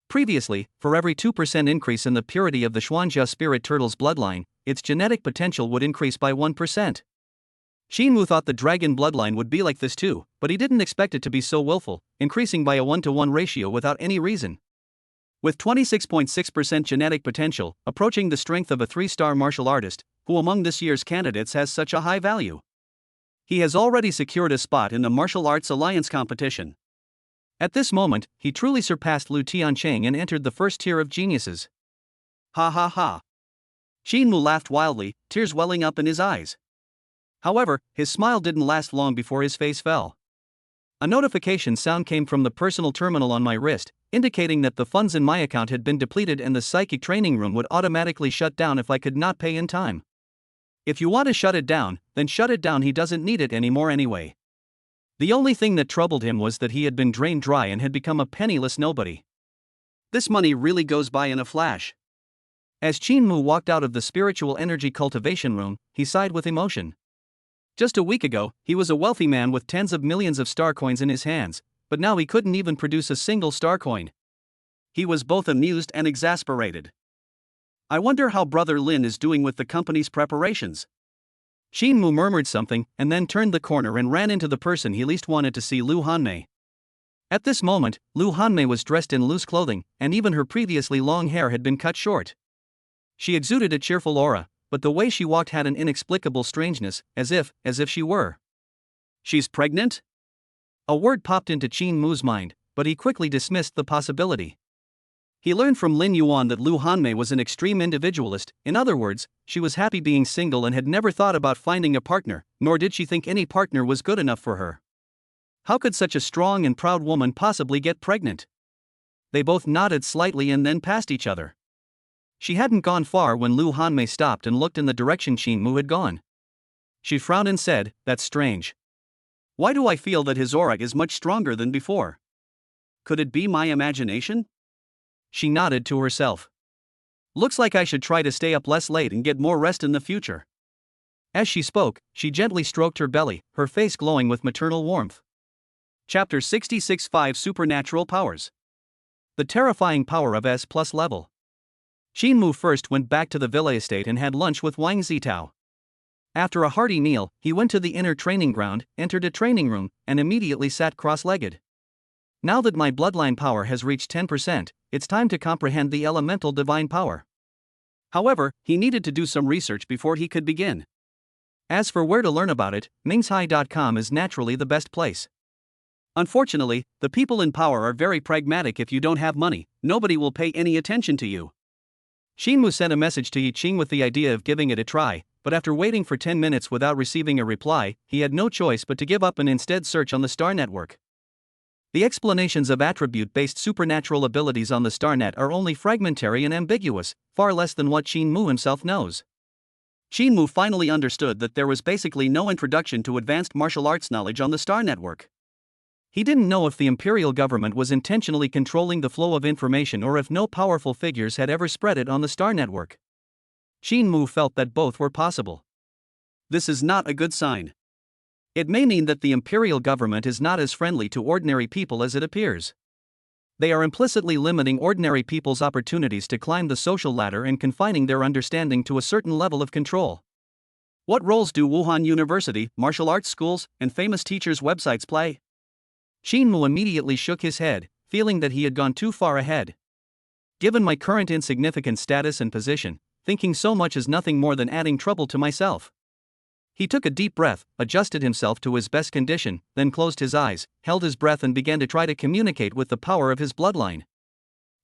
Previously, for every 2% increase in the purity of the Xuanjia spirit turtle's bloodline, its genetic potential would increase by 1%. Xinwu thought the dragon bloodline would be like this too, but he didn't expect it to be so willful, increasing by a 1-to-1 ratio without any reason. With 26.6% genetic potential, approaching the strength of a 3-star martial artist, who among this year's candidates has such a high value? He has already secured a spot in the Martial Arts Alliance competition. At this moment, he truly surpassed Lu Tiancheng and entered the first tier of geniuses. Ha ha ha. Xinwu laughed wildly, tears welling up in his eyes. However, his smile didn't last long before his face fell. A notification sound came from the personal terminal on my wrist, indicating that the funds in my account had been depleted and the psychic training room would automatically shut down if I could not pay in time. If you want to shut it down, then shut it down. He doesn't need it anymore anyway. The only thing that troubled him was that he had been drained dry and had become a penniless nobody. This money really goes by in a flash. As Qinmu walked out of the spiritual energy cultivation room, he sighed with emotion. Just a week ago, he was a wealthy man with tens of millions of star coins in his hands, but now he couldn't even produce a single star coin. He was both amused and exasperated. I wonder how Brother Lin is doing with the company's preparations. Xinmu murmured something and then turned the corner and ran into the person he least wanted to see, Lu Hanmei. At this moment, Lu Hanmei was dressed in loose clothing, and even her previously long hair had been cut short. She exuded a cheerful aura, but the way she walked had an inexplicable strangeness, as if she were. She's pregnant? A word popped into Qinmu's mind, but he quickly dismissed the possibility. He learned from Lin Yuan that Lu Hanmei was an extreme individualist. In other words, she was happy being single and had never thought about finding a partner, nor did she think any partner was good enough for her. How could such a strong and proud woman possibly get pregnant? They both nodded slightly and then passed each other. She hadn't gone far when Lu Hanmei stopped and looked in the direction Qinmu had gone. She frowned and said, "That's strange. Why do I feel that his aura is much stronger than before? Could it be my imagination?" She nodded to herself. "Looks like I should try to stay up less late and get more rest in the future." As she spoke, she gently stroked her belly, her face glowing with maternal warmth. Chapter 66. 5 Supernatural Powers. The terrifying power of S+ level. Qinmu first went back to the villa estate and had lunch with Wang Zitao. After a hearty meal, he went to the inner training ground, entered a training room, and immediately sat cross-legged. Now that my bloodline power has reached 10%, it's time to comprehend the elemental divine power. However, he needed to do some research before he could begin. As for where to learn about it, Mingshai.com is naturally the best place. Unfortunately, the people in power are very pragmatic. If you don't have money, nobody will pay any attention to you. Xinmu sent a message to Yi Qing with the idea of giving it a try, but after waiting for 10 minutes without receiving a reply, he had no choice but to give up and instead search on the Star Network. The explanations of attribute-based supernatural abilities on the StarNet are only fragmentary and ambiguous, far less than what Qinmu himself knows. Qinmu finally understood that there was basically no introduction to advanced martial arts knowledge on the Star Network. He didn't know if the imperial government was intentionally controlling the flow of information or if no powerful figures had ever spread it on the Star Network. Qinmu felt that both were possible. This is not a good sign. It may mean that the imperial government is not as friendly to ordinary people as it appears. They are implicitly limiting ordinary people's opportunities to climb the social ladder and confining their understanding to a certain level of control. What roles do Wuhan University, martial arts schools, and famous teachers' websites play? Qinmu immediately shook his head, feeling that he had gone too far ahead. Given my current insignificant status and position, thinking so much is nothing more than adding trouble to myself. He took a deep breath, adjusted himself to his best condition, then closed his eyes, held his breath and began to try to communicate with the power of his bloodline.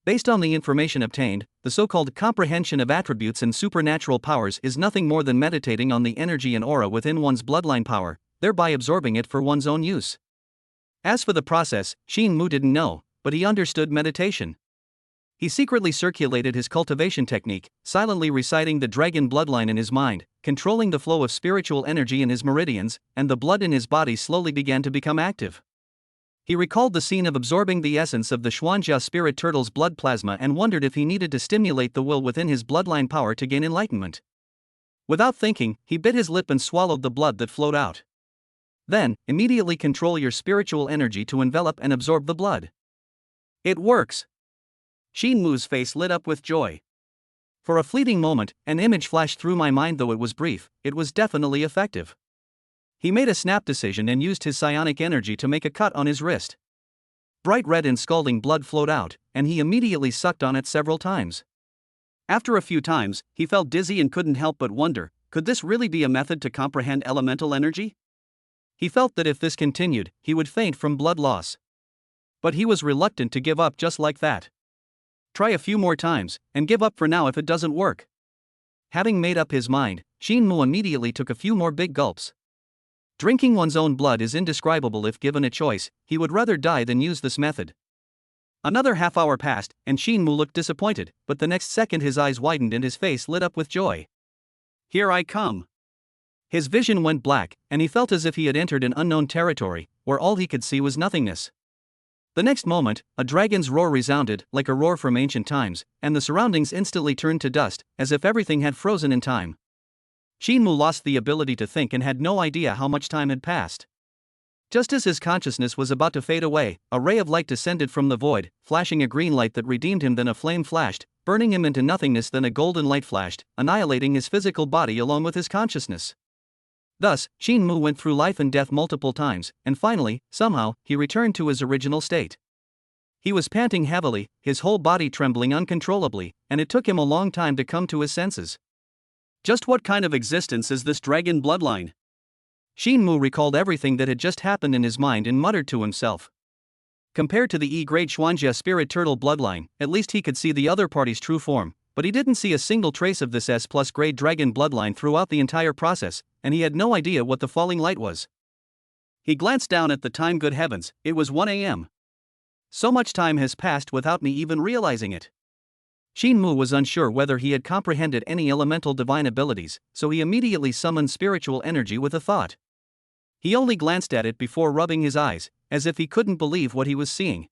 Based on the information obtained, the so-called comprehension of attributes and supernatural powers is nothing more than meditating on the energy and aura within one's bloodline power, thereby absorbing it for one's own use. As for the process, Qinmu didn't know, but he understood meditation. He secretly circulated his cultivation technique, silently reciting the dragon bloodline in his mind, controlling the flow of spiritual energy in his meridians, and the blood in his body slowly began to become active. He recalled the scene of absorbing the essence of the Xuanjia spirit turtle's blood plasma and wondered if he needed to stimulate the will within his bloodline power to gain enlightenment. Without thinking, he bit his lip and swallowed the blood that flowed out. Then, immediately control your spiritual energy to envelop and absorb the blood. It works. Shinmu's face lit up with joy. For a fleeting moment, an image flashed through my mind. Though it was brief, it was definitely effective. He made a snap decision and used his psionic energy to make a cut on his wrist. Bright red and scalding blood flowed out, and he immediately sucked on it several times. After a few times, he felt dizzy and couldn't help but wonder, could this really be a method to comprehend elemental energy? He felt that if this continued, he would faint from blood loss. But he was reluctant to give up just like that. Try a few more times, and give up for now if it doesn't work. Having made up his mind, Shinmu immediately took a few more big gulps. Drinking one's own blood is indescribable. If given a choice, he would rather die than use this method. Another half hour passed, and Shinmu looked disappointed, but the next second his eyes widened and his face lit up with joy. Here I come. His vision went black, and he felt as if he had entered an unknown territory, where all he could see was nothingness. The next moment, a dragon's roar resounded, like a roar from ancient times, and the surroundings instantly turned to dust, as if everything had frozen in time. Shinmu lost the ability to think and had no idea how much time had passed. Just as his consciousness was about to fade away, a ray of light descended from the void, flashing a green light that redeemed him. Then a flame flashed, burning him into nothingness. Then a golden light flashed, annihilating his physical body along with his consciousness. Thus, Shinmu went through life and death multiple times, and finally, somehow, he returned to his original state. He was panting heavily, his whole body trembling uncontrollably, and it took him a long time to come to his senses. Just what kind of existence is this dragon bloodline? Shinmu recalled everything that had just happened in his mind and muttered to himself. Compared to the E-grade Xuanjia spirit turtle bloodline, at least he could see the other party's true form, but he didn't see a single trace of this S+ grade dragon bloodline throughout the entire process, and he had no idea what the falling light was. He glanced down at the time. Good heavens, it was 1 a.m. So much time has passed without me even realizing it. Shinmu was unsure whether he had comprehended any elemental divine abilities, so he immediately summoned spiritual energy with a thought. He only glanced at it before rubbing his eyes, as if he couldn't believe what he was seeing.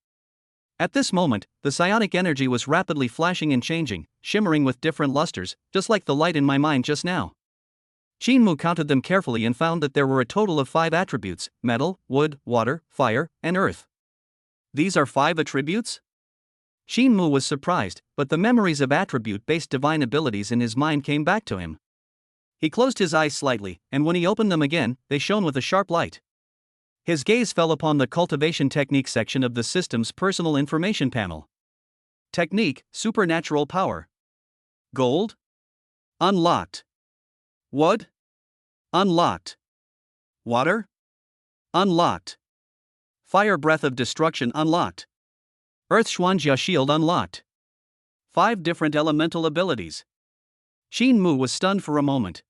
At this moment, the psionic energy was rapidly flashing and changing, shimmering with different lusters, just like the light in my mind just now. Shinmu counted them carefully and found that there were a total of 5 attributes: metal, wood, water, fire, and earth. These are 5 attributes? Shinmu was surprised, but the memories of attribute-based divine abilities in his mind came back to him. He closed his eyes slightly, and when he opened them again, they shone with a sharp light. His gaze fell upon the cultivation technique section of the system's personal information panel. Technique, supernatural power. Gold? Unlocked. Wood? Unlocked. Water? Unlocked. Fire, breath of destruction, unlocked. Earth, Xuanjia shield, unlocked. 5 different elemental abilities. Shinmu was stunned for a moment.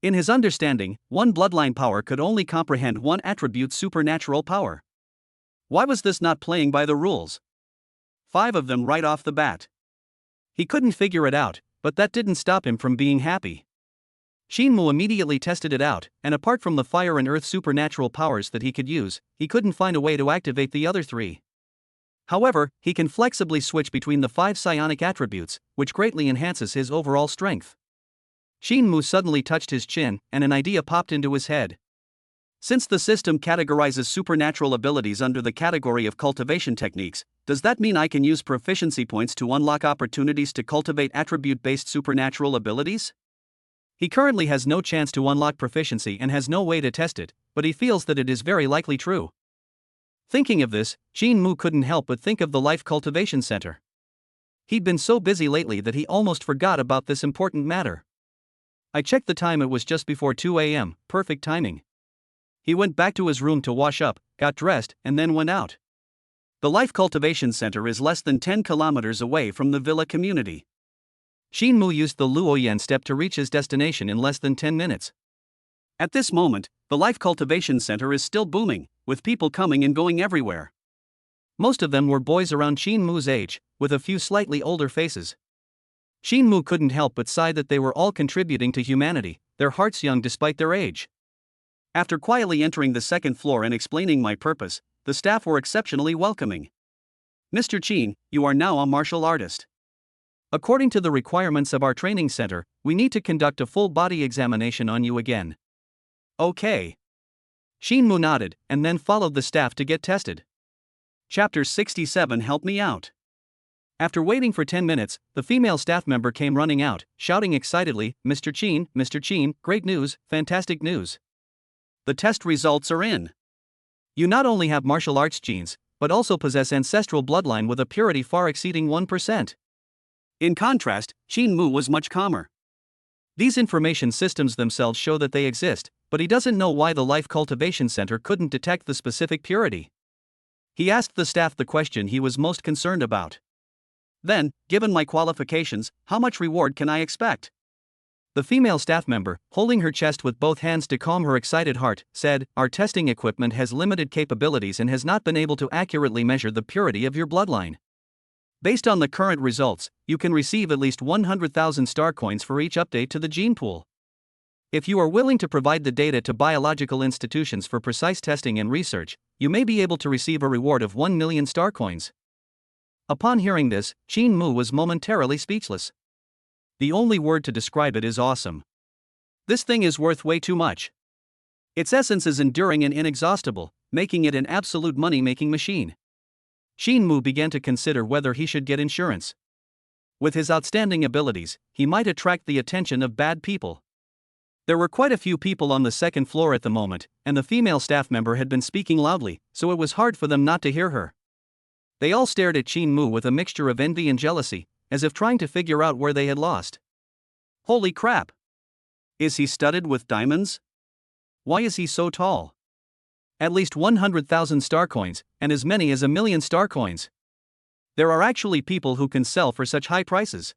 In his understanding, one bloodline power could only comprehend one attribute: supernatural power. Why was this not playing by the rules? 5 of them right off the bat. He couldn't figure it out, but that didn't stop him from being happy. Shinmu immediately tested it out, and apart from the fire and earth supernatural powers that he could use, he couldn't find a way to activate the other 3. However, he can flexibly switch between the 5 psionic attributes, which greatly enhances his overall strength. Shinmu suddenly touched his chin, and an idea popped into his head. Since the system categorizes supernatural abilities under the category of cultivation techniques, does that mean I can use proficiency points to unlock opportunities to cultivate attribute-based supernatural abilities? He currently has no chance to unlock proficiency and has no way to test it, but he feels that it is very likely true. Thinking of this, Shinmu couldn't help but think of the Life Cultivation Center. He'd been so busy lately that he almost forgot about this important matter. I checked the time, it was just before 2 a.m., perfect timing. He went back to his room to wash up, got dressed, and then went out. The Life Cultivation Center is less than 10 kilometers away from the villa community. Shinmu used the Luoyan step to reach his destination in less than 10 minutes. At this moment, the Life Cultivation Center is still booming, with people coming and going everywhere. Most of them were boys around Shinmu's age, with a few slightly older faces. Shinmu couldn't help but sigh that they were all contributing to humanity, their hearts young despite their age. After quietly entering the second floor and explaining my purpose, the staff were exceptionally welcoming. Mr. Qin, you are now a martial artist. According to the requirements of our training center, we need to conduct a full body examination on you again. Okay. Shinmu nodded, and then followed the staff to get tested. Chapter 67 Help me out. After waiting for 10 minutes, the female staff member came running out, shouting excitedly, Mr. Chin, great news, fantastic news. The test results are in. You not only have martial arts genes, but also possess ancestral bloodline with a purity far exceeding 1%. In contrast, Shinmu was much calmer. These information systems themselves show that they exist, but he doesn't know why the Life Cultivation Center couldn't detect the specific purity. He asked the staff the question he was most concerned about. Then, given my qualifications, how much reward can I expect? The female staff member, holding her chest with both hands to calm her excited heart, said, Our testing equipment has limited capabilities and has not been able to accurately measure the purity of your bloodline. Based on the current results, you can receive at least 100,000 star coins for each update to the gene pool. If you are willing to provide the data to biological institutions for precise testing and research, you may be able to receive a reward of 1 million star coins. Upon hearing this, Shinmu was momentarily speechless. The only word to describe it is awesome. This thing is worth way too much. Its essence is enduring and inexhaustible, making it an absolute money-making machine. Shinmu began to consider whether he should get insurance. With his outstanding abilities, he might attract the attention of bad people. There were quite a few people on the second floor at the moment, and the female staff member had been speaking loudly, so it was hard for them not to hear her. They all stared at Shinmu with a mixture of envy and jealousy, as if trying to figure out where they had lost. Holy crap! Is he studded with diamonds? Why is he so tall? At least 100,000 star coins, and as many as 1 million star coins. There are actually people who can sell for such high prices.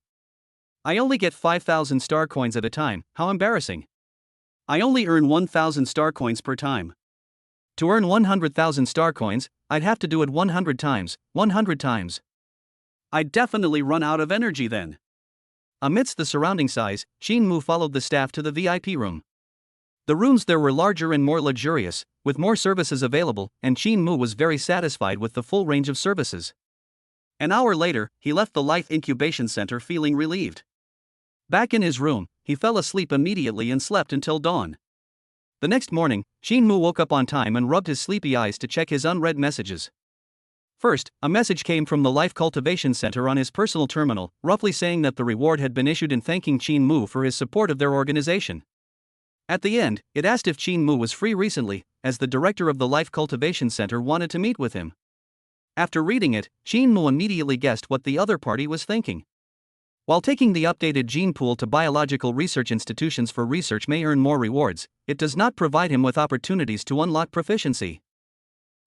I only get 5,000 star coins at a time, how embarrassing. I only earn 1,000 star coins per time. To earn 100,000 star coins, I'd have to do it 100 times, 100 times. I'd definitely run out of energy then. Amidst the surrounding sighs, Shinmu followed the staff to the VIP room. The rooms there were larger and more luxurious, with more services available, and Shinmu was very satisfied with the full range of services. An hour later, he left the Life Incubation Center feeling relieved. Back in his room, he fell asleep immediately and slept until dawn. The next morning, Shinmu woke up on time and rubbed his sleepy eyes to check his unread messages. First, a message came from the Life Cultivation Center on his personal terminal, roughly saying that the reward had been issued and thanking Shinmu for his support of their organization. At the end, it asked if Shinmu was free recently, as the director of the Life Cultivation Center wanted to meet with him. After reading it, Shinmu immediately guessed what the other party was thinking. While taking the updated gene pool to biological research institutions for research may earn more rewards, it does not provide him with opportunities to unlock proficiency.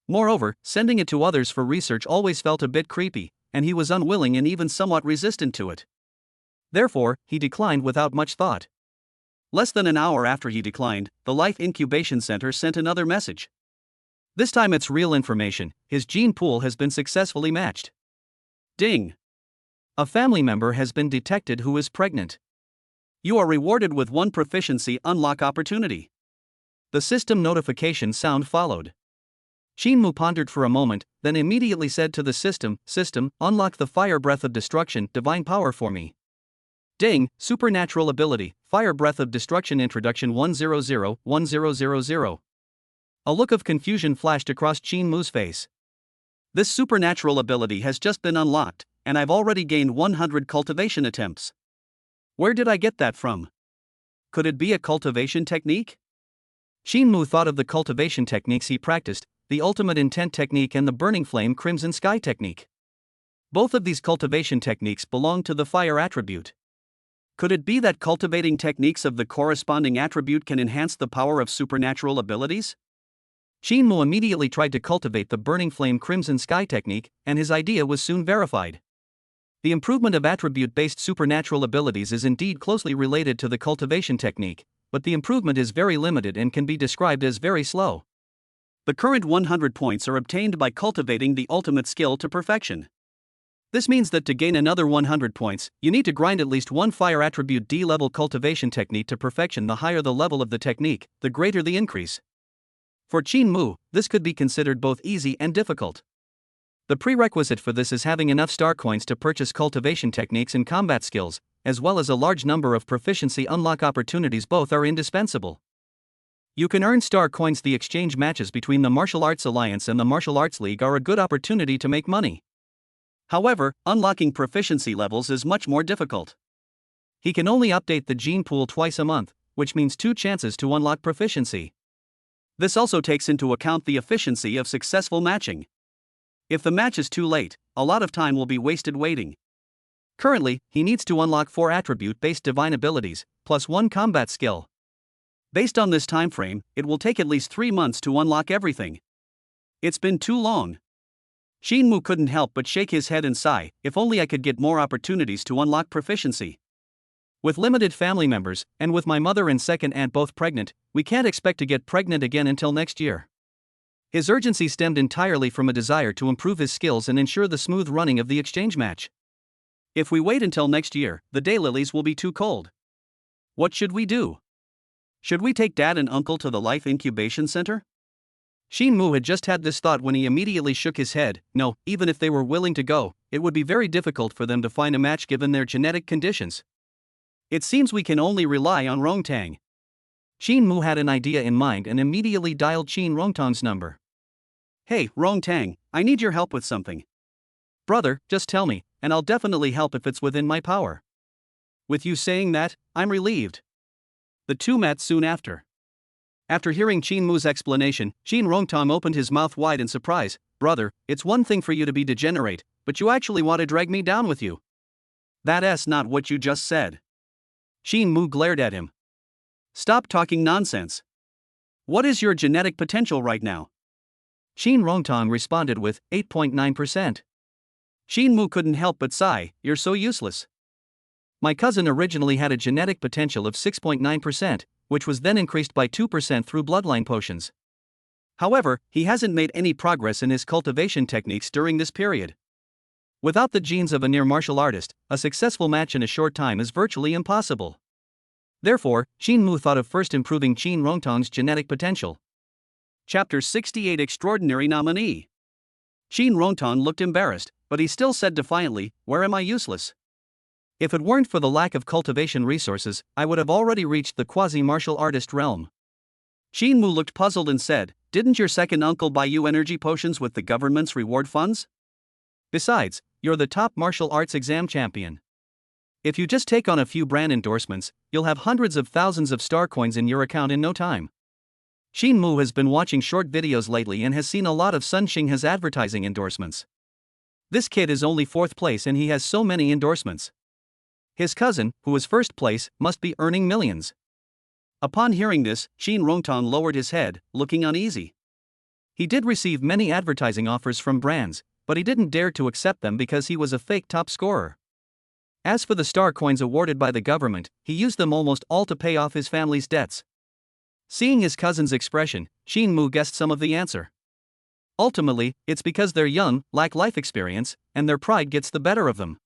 Moreover, sending it to others for research always felt a bit creepy, and he was unwilling and even somewhat resistant to it. Therefore, he declined without much thought. Less than an hour after he declined, the Life Incubation Center sent another message. This time it's real information, his gene pool has been successfully matched. Ding! A family member has been detected who is pregnant. You are rewarded with 1 proficiency unlock opportunity. The system notification sound followed. Shinmu pondered for a moment, then immediately said to the system, unlock the fire breath of destruction, divine power for me. Ding, supernatural ability, fire breath of destruction introduction 1001000. A look of confusion flashed across Shinmu's face. This supernatural ability has just been unlocked, and I've already gained 100 cultivation attempts. Where did I get that from? Could it be a cultivation technique? Shinmu thought of the cultivation techniques he practiced, the ultimate intent technique and the burning flame crimson sky technique. Both of these cultivation techniques belong to the fire attribute. Could it be that cultivating techniques of the corresponding attribute can enhance the power of supernatural abilities? Shinmu immediately tried to cultivate the burning flame crimson sky technique, and his idea was soon verified. The improvement of attribute-based supernatural abilities is indeed closely related to the cultivation technique, but the improvement is very limited and can be described as very slow. The current 100 points are obtained by cultivating the ultimate skill to perfection. This means that to gain another 100 points, you need to grind at least 1 fire attribute D-level cultivation technique to perfection. The higher the level of the technique, the greater the increase. For Shinmu, this could be considered both easy and difficult. The prerequisite for this is having enough star coins to purchase cultivation techniques and combat skills, as well as a large number of proficiency unlock opportunities. Both are indispensable. You can earn star coins. The exchange matches between the Martial Arts Alliance and the Martial Arts League are a good opportunity to make money. However, unlocking proficiency levels is much more difficult. He can only update the gene pool twice a month, which means 2 chances to unlock proficiency. This also takes into account the efficiency of successful matching. If the match is too late, a lot of time will be wasted waiting. Currently, he needs to unlock 4 attribute-based divine abilities, plus 1 combat skill. Based on this time frame, it will take at least 3 months to unlock everything. It's been too long. Shinmu couldn't help but shake his head and sigh, if only I could get more opportunities to unlock proficiency. With limited family members, and with my mother and second aunt both pregnant, we can't expect to get pregnant again until next year. His urgency stemmed entirely from a desire to improve his skills and ensure the smooth running of the exchange match. If we wait until next year, the daylilies will be too cold. What should we do? Should we take Dad and Uncle to the Life Incubation Center? Shinmu had just had this thought when he immediately shook his head. No, even if they were willing to go, it would be very difficult for them to find a match given their genetic conditions. It seems we can only rely on Rongtang. Shinmu had an idea in mind and immediately dialed Qin Rongtang's number. Hey, Rongtang, I need your help with something. Brother, just tell me, and I'll definitely help if it's within my power. With you saying that, I'm relieved. The two met soon after. After hearing Shinmu's explanation, Qin Rongtang opened his mouth wide in surprise. Brother, it's one thing for you to be degenerate, but you actually want to drag me down with you. That's not what you just said. Shinmu glared at him. Stop talking nonsense. What is your genetic potential right now? Qin Rongtang responded with 8.9%. Shinmu couldn't help but sigh, you're so useless. My cousin originally had a genetic potential of 6.9%, which was then increased by 2% through bloodline potions. However, he hasn't made any progress in his cultivation techniques during this period. Without the genes of a near martial artist, a successful match in a short time is virtually impossible. Therefore, Shinmu thought of first improving Qin Rongtang's genetic potential. Chapter 68 Extraordinary Nominee. Qin Rongtang looked embarrassed, but he still said defiantly, where am I useless? If it weren't for the lack of cultivation resources, I would have already reached the quasi-martial artist realm. Shinmu looked puzzled and said, didn't your second uncle buy you energy potions with the government's reward funds? Besides, you're the top martial arts exam champion. If you just take on a few brand endorsements, you'll have hundreds of thousands of star coins in your account in no time. Shinmu has been watching short videos lately and has seen a lot of Sun Xinghe's advertising endorsements. This kid is only 4th place and he has so many endorsements. His cousin, who was 1st place, must be earning millions. Upon hearing this, Qin Rongtang lowered his head, looking uneasy. He did receive many advertising offers from brands, but he didn't dare to accept them because he was a fake top scorer. As for the star coins awarded by the government, he used them almost all to pay off his family's debts. Seeing his cousin's expression, Shinmu guessed some of the answer. Ultimately, it's because they're young, lack life experience, and their pride gets the better of them.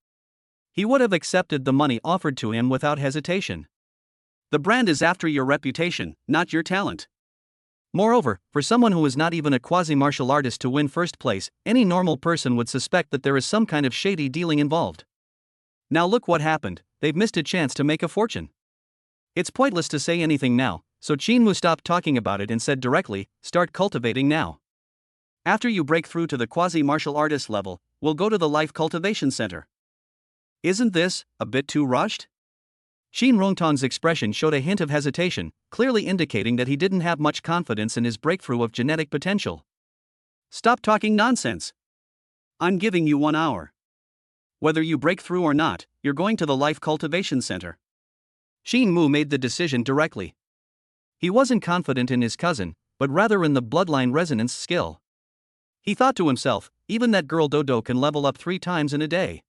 He would have accepted the money offered to him without hesitation. The brand is after your reputation, not your talent. Moreover, for someone who is not even a quasi-martial artist to win 1st place, any normal person would suspect that there is some kind of shady dealing involved. Now look what happened, they've missed a chance to make a fortune. It's pointless to say anything now, so Shinmu stopped talking about it and said directly, start cultivating now. After you break through to the quasi-martial artist level, we'll go to the Life Cultivation Center. Isn't this a bit too rushed? Qin Rongtang's expression showed a hint of hesitation, clearly indicating that he didn't have much confidence in his breakthrough of genetic potential. Stop talking nonsense. I'm giving you 1 hour. Whether you break through or not, you're going to the Life Cultivation Center. Shinmu made the decision directly. He wasn't confident in his cousin, but rather in the bloodline resonance skill. He thought to himself, even that girl Dodo can level up 3 times in a day.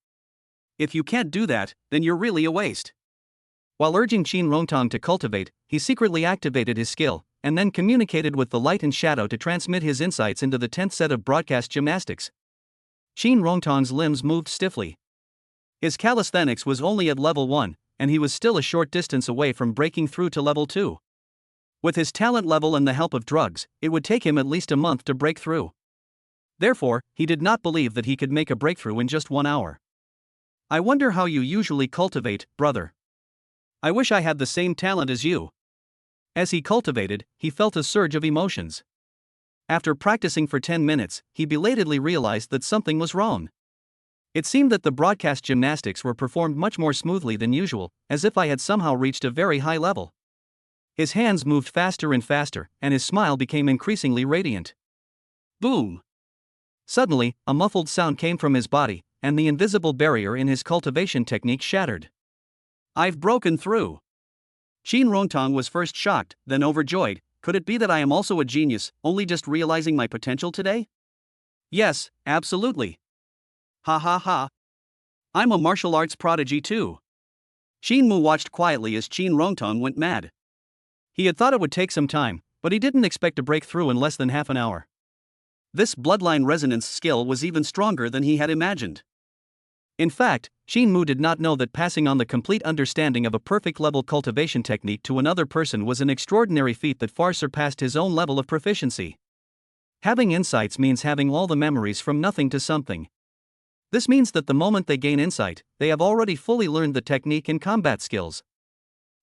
If you can't do that, then you're really a waste. While urging Qin Rongtang to cultivate, he secretly activated his skill, and then communicated with the light and shadow to transmit his insights into the 10th set of broadcast gymnastics. Qin Rongtang's limbs moved stiffly. His calisthenics was only at level 1, and he was still a short distance away from breaking through to level 2. With his talent level and the help of drugs, it would take him at least a month to break through. Therefore, he did not believe that he could make a breakthrough in just 1 hour. I wonder how you usually cultivate, brother. I wish I had the same talent as you. As he cultivated, he felt a surge of emotions. After practicing for 10 minutes, he belatedly realized that something was wrong. It seemed that the broadcast gymnastics were performed much more smoothly than usual, as if I had somehow reached a very high level. His hands moved faster and faster, and his smile became increasingly radiant. Boom! Suddenly, a muffled sound came from his body, and the invisible barrier in his cultivation technique shattered. I've broken through. Qin Rongtong was first shocked, then overjoyed. Could it be that I am also a genius, only just realizing my potential today? Yes, absolutely. Ha ha ha. I'm a martial arts prodigy too. Qin Mu watched quietly as Qin Rongtong went mad. He had thought it would take some time, but he didn't expect to break through in less than half an hour. This bloodline resonance skill was even stronger than he had imagined. In fact, Qin Mu did not know that passing on the complete understanding of a perfect level cultivation technique to another person was an extraordinary feat that far surpassed his own level of proficiency. Having insights means having all the memories from nothing to something. This means that the moment they gain insight, they have already fully learned the technique and combat skills.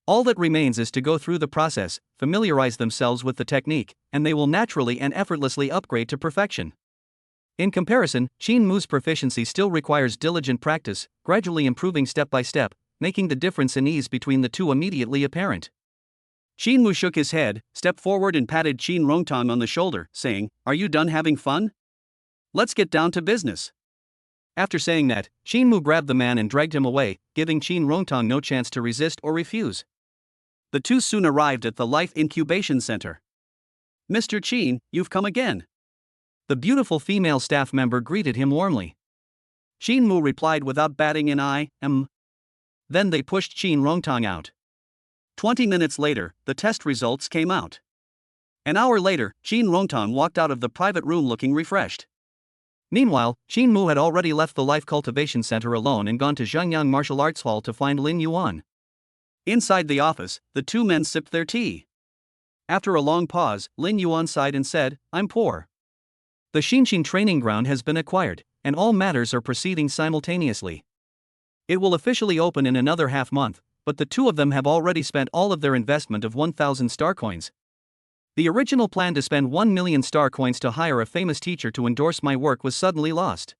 All that remains is to go through the process, familiarize themselves with the technique, and they will naturally and effortlessly upgrade to perfection. In comparison, Qin Mu's proficiency still requires diligent practice, gradually improving step by step, making the difference in ease between the two immediately apparent. Qin Mu shook his head, stepped forward and patted Qin Rongtong on the shoulder, saying, "Are you done having fun? Let's get down to business." After saying that, Qin Mu grabbed the man and dragged him away, giving Qin Rongtong no chance to resist or refuse. The two soon arrived at the Life Incubation Center. "Mr. Qin, you've come again." The beautiful female staff member greeted him warmly. Qin Mu replied without batting an eye, Then they pushed Qin Rongtong out. 20 minutes later, the test results came out. An hour later, Qin Rongtong walked out of the private room looking refreshed. Meanwhile, Qin Mu had already left the Life Cultivation Center alone and gone to Zhengyang Martial Arts Hall to find Lin Yuan. Inside the office, the two men sipped their tea. After a long pause, Lin Yuan sighed and said, "I'm poor. The Xinxin training ground has been acquired, and all matters are proceeding simultaneously. It will officially open in another half month, but the two of them have already spent all of their investment of 1,000 star coins. The original plan to spend 1 million star coins to hire a famous teacher to endorse my work was suddenly lost."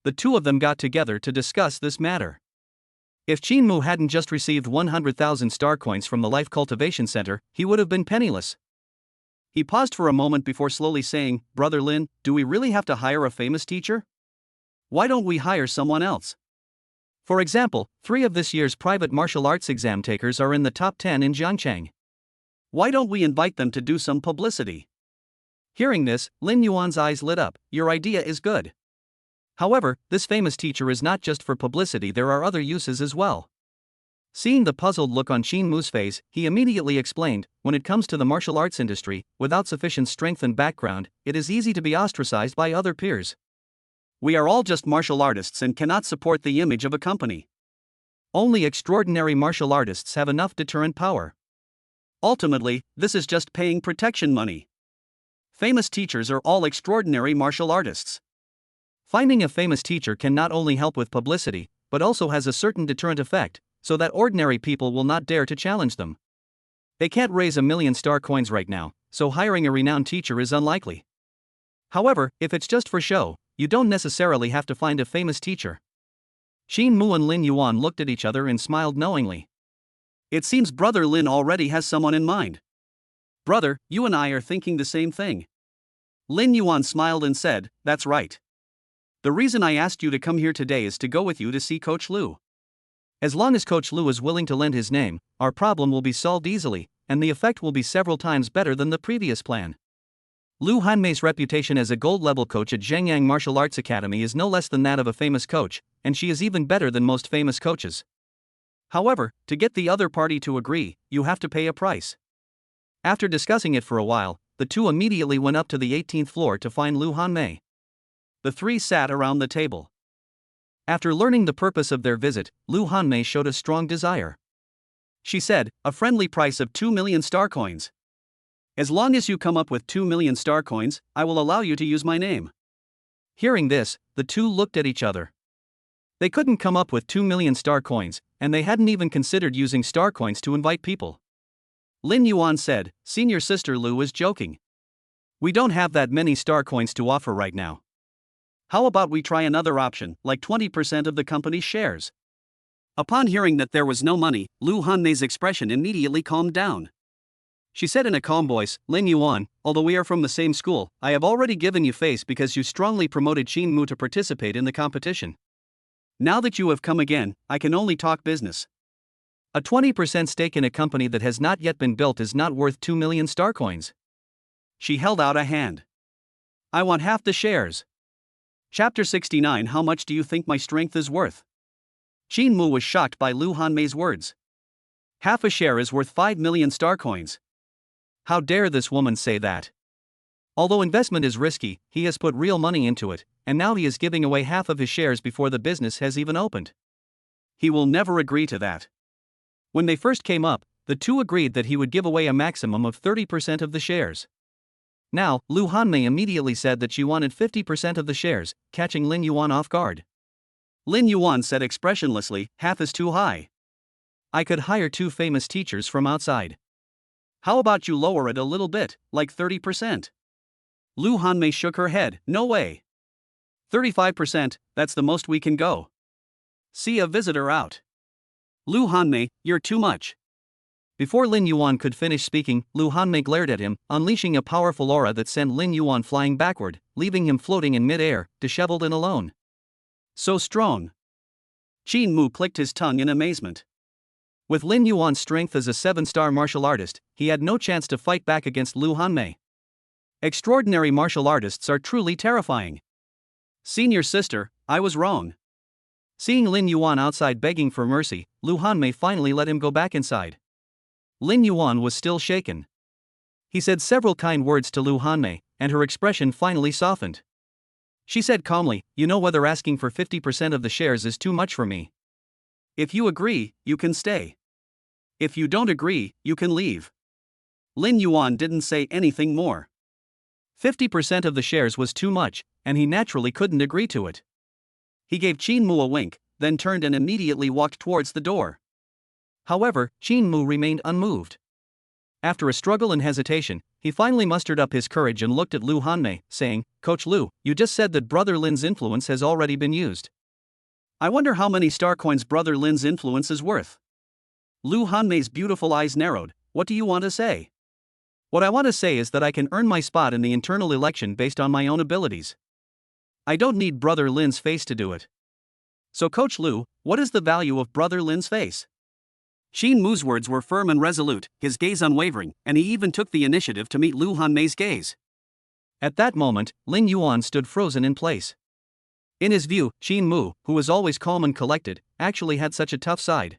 The two of them got together to discuss this matter. If Qin Mu hadn't just received 100,000 star coins from the Life Cultivation Center, he would have been penniless. He paused for a moment before slowly saying, "Brother Lin, do we really have to hire a famous teacher? Why don't we hire someone else? For example, 3 of this year's private martial arts exam takers are in the top 10 in Jiangchang. Why don't we invite them to do some publicity?" Hearing this, Lin Yuan's eyes lit up. "Your idea is good. However, this famous teacher is not just for publicity, there are other uses as well." Seeing the puzzled look on Qin Mu's face, he immediately explained, "When it comes to the martial arts industry, without sufficient strength and background, it is easy to be ostracized by other peers. We are all just martial artists and cannot support the image of a company. Only extraordinary martial artists have enough deterrent power. Ultimately, this is just paying protection money. Famous teachers are all extraordinary martial artists. Finding a famous teacher can not only help with publicity, but also has a certain deterrent effect, so that ordinary people will not dare to challenge them. They can't raise 1 million star coins right now, so hiring a renowned teacher is unlikely. However, if it's just for show, you don't necessarily have to find a famous teacher." Qin Mu and Lin Yuan looked at each other and smiled knowingly. It seems Brother Lin already has someone in mind. "Brother, you and I are thinking the same thing." Lin Yuan smiled and said, "That's right. The reason I asked you to come here today is to go with you to see Coach Liu. As long as Coach Liu is willing to lend his name, our problem will be solved easily, and the effect will be several times better than the previous plan." Liu Hanmei's reputation as a gold-level coach at Zhengyang Martial Arts Academy is no less than that of a famous coach, and she is even better than most famous coaches. However, to get the other party to agree, you have to pay a price. After discussing it for a while, the two immediately went up to the 18th floor to find Liu Hanmei. The three sat around the table. After learning the purpose of their visit, Liu Hanmei showed a strong desire. She said, "A friendly price of 2 million star coins. As long as you come up with 2 million star coins, I will allow you to use my name." Hearing this, the two looked at each other. They couldn't come up with 2 million star coins, and they hadn't even considered using star coins to invite people. Lin Yuan said, senior sister Lu was joking. We don't have that many star coins to offer right now. How about we try another option, like 20% of the company's shares? Upon hearing that there was no money, Lu Hanmei's expression immediately calmed down. She said in a calm voice, Lin Yuan, although we are from the same school, I have already given you face because you strongly promoted Qin Mu to participate in the competition. Now that you have come again, I can only talk business. A 20% stake in a company that has not yet been built is not worth 2 million star coins. She held out a hand. I want half the shares. Chapter 69. How much do you think my strength is worth? Qin Mu was shocked by Lu Hanmei's words. Half a share is worth 5 million star coins. How dare this woman say that? Although investment is risky, he has put real money into it, and now he is giving away half of his shares before the business has even opened. He will never agree to that. When they first came up, the two agreed that he would give away a maximum of 30% of the shares. Now, Lu Hanmei immediately said that she wanted 50% of the shares, catching Lin Yuan off guard. Lin Yuan said expressionlessly, half is too high. I could hire 2 famous teachers from outside. How about you lower it a little bit, like 30%? Lu Hanmei shook her head, no way. 35%, that's the most we can go. See a visitor out. Lu Hanmei, you're too much. Before Lin Yuan could finish speaking, Lu Hanmei glared at him, unleashing a powerful aura that sent Lin Yuan flying backward, leaving him floating in mid-air, disheveled and alone. So strong. Qin Mu clicked his tongue in amazement. With Lin Yuan's strength as a 7-star martial artist, he had no chance to fight back against Lu Hanmei. Extraordinary martial artists are truly terrifying. Senior sister, I was wrong. Seeing Lin Yuan outside begging for mercy, Lu Hanmei finally let him go back inside. Lin Yuan was still shaken. He said several kind words to Lu Hanmei, and her expression finally softened. She said calmly, you know whether asking for 50% of the shares is too much for me. If you agree, you can stay. If you don't agree, you can leave. Lin Yuan didn't say anything more. 50% of the shares was too much, and he naturally couldn't agree to it. He gave Qin Mu a wink, then turned and immediately walked towards the door. However, Qin Mu remained unmoved. After a struggle and hesitation, he finally mustered up his courage and looked at Lu Hanmei, saying, Coach Lu, you just said that Brother Lin's influence has already been used. I wonder how many star coins Brother Lin's influence is worth. Lu Hanmei's beautiful eyes narrowed. What do you want to say? What I want to say is that I can earn my spot in the internal election based on my own abilities. I don't need Brother Lin's face to do it. So Coach Lu, what is the value of Brother Lin's face? Qin Mu's words were firm and resolute, his gaze unwavering, and he even took the initiative to meet Lu Hanmei's gaze. At that moment, Lin Yuan stood frozen in place. In his view, Qin Mu, who was always calm and collected, actually had such a tough side.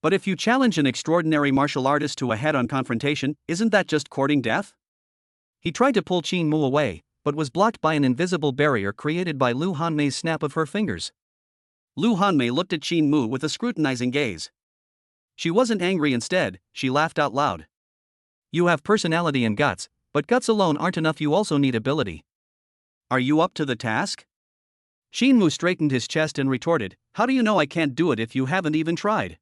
But if you challenge an extraordinary martial artist to a head-on confrontation, isn't that just courting death? He tried to pull Qin Mu away, but was blocked by an invisible barrier created by Lu Hanmei's snap of her fingers. Lu Hanmei looked at Qin Mu with a scrutinizing gaze. She wasn't angry, instead, she laughed out loud. You have personality and guts, but guts alone aren't enough, you also need ability. Are you up to the task? Qin Mu straightened his chest and retorted, how do you know I can't do it if you haven't even tried?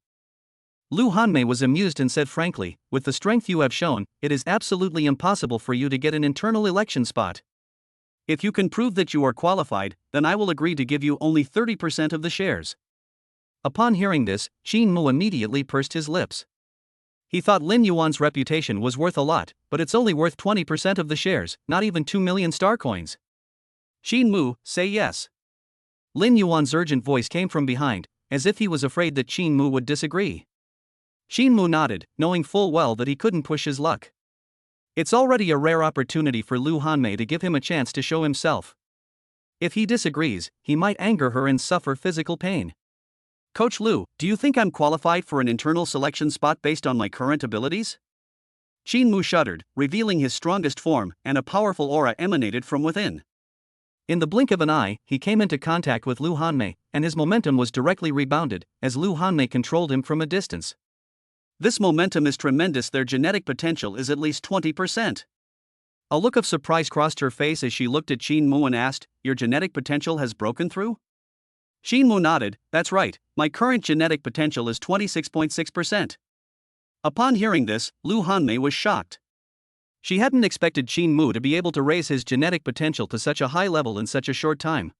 Lu Hanmei was amused and said frankly, with the strength you have shown, it is absolutely impossible for you to get an internal election spot. If you can prove that you are qualified, then I will agree to give you only 30% of the shares. Upon hearing this, Qin Mu immediately pursed his lips. He thought Lin Yuan's reputation was worth a lot, but it's only worth 20% of the shares, not even 2 million star coins. Qin Mu, say yes. Lin Yuan's urgent voice came from behind, as if he was afraid that Qin Mu would disagree. Qin Mu nodded, knowing full well that he couldn't push his luck. It's already a rare opportunity for Lu Hanmei to give him a chance to show himself. If he disagrees, he might anger her and suffer physical pain. Coach Lu, do you think I'm qualified for an internal selection spot based on my current abilities? Qin Mu shuddered, revealing his strongest form, and a powerful aura emanated from within. In the blink of an eye, he came into contact with Lu Hanmei, and his momentum was directly rebounded, as Lu Hanmei controlled him from a distance. This momentum is tremendous, their genetic potential is at least 20%. A look of surprise crossed her face as she looked at Qin Mu and asked, your genetic potential has broken through? Qin Mu nodded, that's right, my current genetic potential is 26.6%. Upon hearing this, Lu Hanmei was shocked. She hadn't expected Qin Mu to be able to raise his genetic potential to such a high level in such a short time.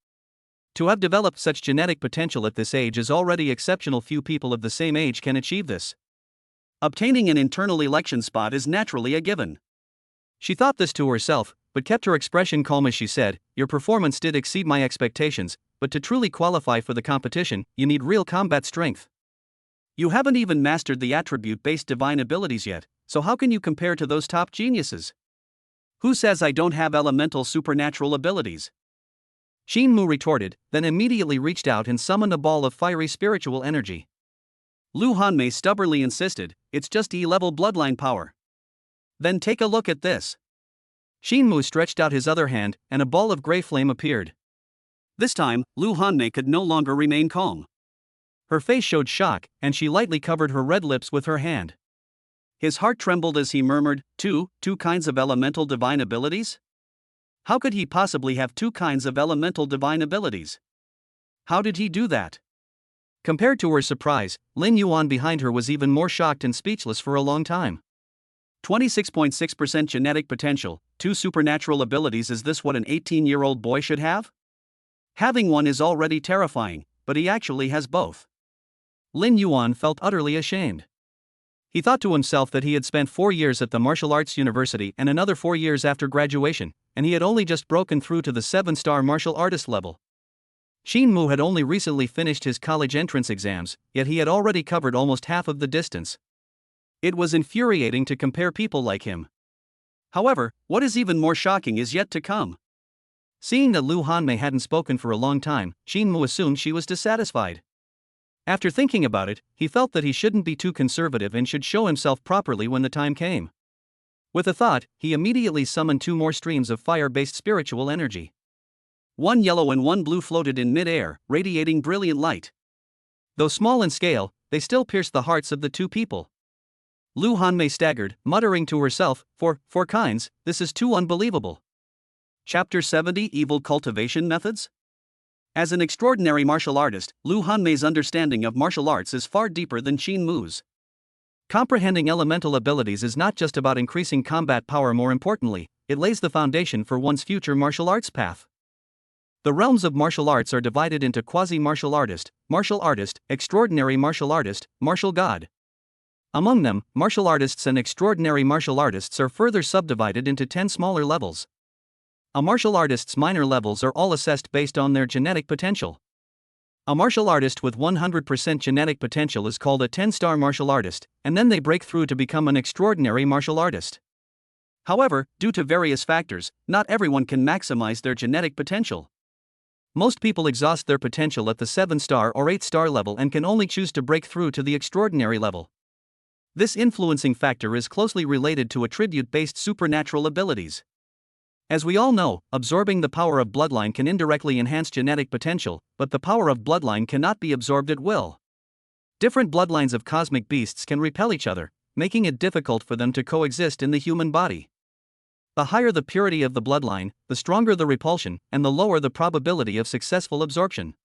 To have developed such genetic potential at this age is already exceptional. Few people of the same age can achieve this. Obtaining an internal election spot is naturally a given. She thought this to herself, but kept her expression calm as she said, "Your performance did exceed my expectations, but to truly qualify for the competition, you need real combat strength. You haven't even mastered the attribute-based divine abilities yet, so how can you compare to those top geniuses? Who says I don't have elemental supernatural abilities?" Qin Mu retorted, then immediately reached out and summoned a ball of fiery spiritual energy. Lu Hanmei stubbornly insisted, "It's just E-level bloodline power." "Then take a look at this." Qin Mu stretched out his other hand, and a ball of gray flame appeared. This time, Lu Hanmei could no longer remain calm. Her face showed shock, and she lightly covered her red lips with her hand. His heart trembled as he murmured, two kinds of elemental divine abilities? How could he possibly have two kinds of elemental divine abilities? How did he do that? Compared to her surprise, Lin Yuan behind her was even more shocked and speechless for a long time. 26.6% genetic potential, two supernatural abilities. Is this what an 18-year-old boy should have? Having one is already terrifying, but he actually has both. Lin Yuan felt utterly ashamed. He thought to himself that he had spent 4 years at the martial arts university and another 4 years after graduation, and he had only just broken through to the 7-star martial artist level. Qin Mu had only recently finished his college entrance exams, yet he had already covered almost half of the distance. It was infuriating to compare people like him. However, what is even more shocking is yet to come. Seeing that Lu Hanmei hadn't spoken for a long time, Qin Mu assumed she was dissatisfied. After thinking about it, he felt that he shouldn't be too conservative and should show himself properly when the time came. With a thought, he immediately summoned 2 more streams of fire-based spiritual energy. One yellow and one blue floated in mid-air, radiating brilliant light. Though small in scale, they still pierced the hearts of the 2 people. Lu Hanmei staggered, muttering to herself, four kinds, this is too unbelievable." Chapter 70 Evil Cultivation Methods? As an extraordinary martial artist, Lu Hanmei's understanding of martial arts is far deeper than Qin Mu's. Comprehending elemental abilities is not just about increasing combat power. More importantly, it lays the foundation for one's future martial arts path. The realms of martial arts are divided into quasi-martial artist, extraordinary martial artist, martial god. Among them, martial artists and extraordinary martial artists are further subdivided into 10 smaller levels. A martial artist's minor levels are all assessed based on their genetic potential. A martial artist with 100% genetic potential is called a 10-star martial artist, and then they break through to become an extraordinary martial artist. However, due to various factors, not everyone can maximize their genetic potential. Most people exhaust their potential at the 7-star or 8-star level and can only choose to break through to the extraordinary level. This influencing factor is closely related to attribute-based supernatural abilities. As we all know, absorbing the power of bloodline can indirectly enhance genetic potential, but the power of bloodline cannot be absorbed at will. Different bloodlines of cosmic beasts can repel each other, making it difficult for them to coexist in the human body. The higher the purity of the bloodline, the stronger the repulsion, and the lower the probability of successful absorption.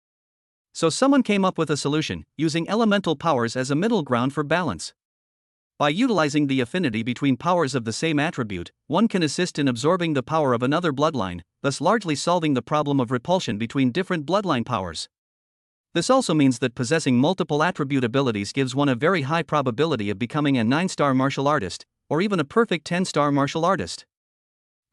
So someone came up with a solution, using elemental powers as a middle ground for balance. By utilizing the affinity between powers of the same attribute, one can assist in absorbing the power of another bloodline, thus largely solving the problem of repulsion between different bloodline powers. This also means that possessing multiple attribute abilities gives one a very high probability of becoming a 9-star martial artist, or even a perfect 10-star martial artist.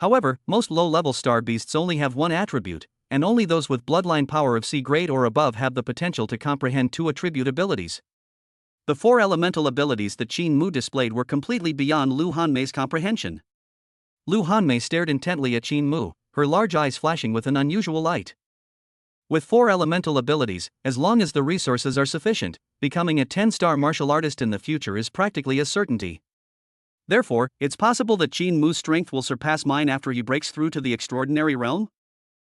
However, most low-level star beasts only have one attribute, and only those with bloodline power of C grade or above have the potential to comprehend 2 attribute abilities. The 4 elemental abilities that Qin Mu displayed were completely beyond Lu Hanmei's comprehension. Lu Hanmei stared intently at Qin Mu, her large eyes flashing with an unusual light. With 4 elemental abilities, as long as the resources are sufficient, becoming a 10-star martial artist in the future is practically a certainty. Therefore, it's possible that Qin Mu's strength will surpass mine after he breaks through to the extraordinary realm?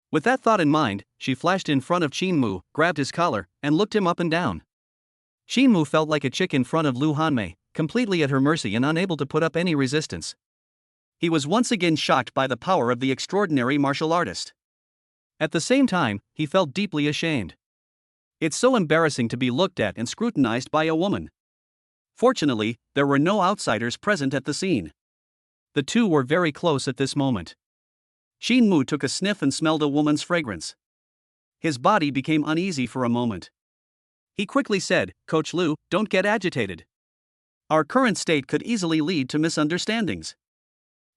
With that thought in mind, she flashed in front of Qin Mu, grabbed his collar, and looked him up and down. Qin Mu felt like a chick in front of Lu Hanmei, completely at her mercy and unable to put up any resistance. He was once again shocked by the power of the extraordinary martial artist. At the same time, he felt deeply ashamed. It's so embarrassing to be looked at and scrutinized by a woman. Fortunately, there were no outsiders present at the scene. The two were very close at this moment. Shin Mu took a sniff and smelled a woman's fragrance. His body became uneasy for a moment. He quickly said, "Coach Liu, don't get agitated. Our current state could easily lead to misunderstandings."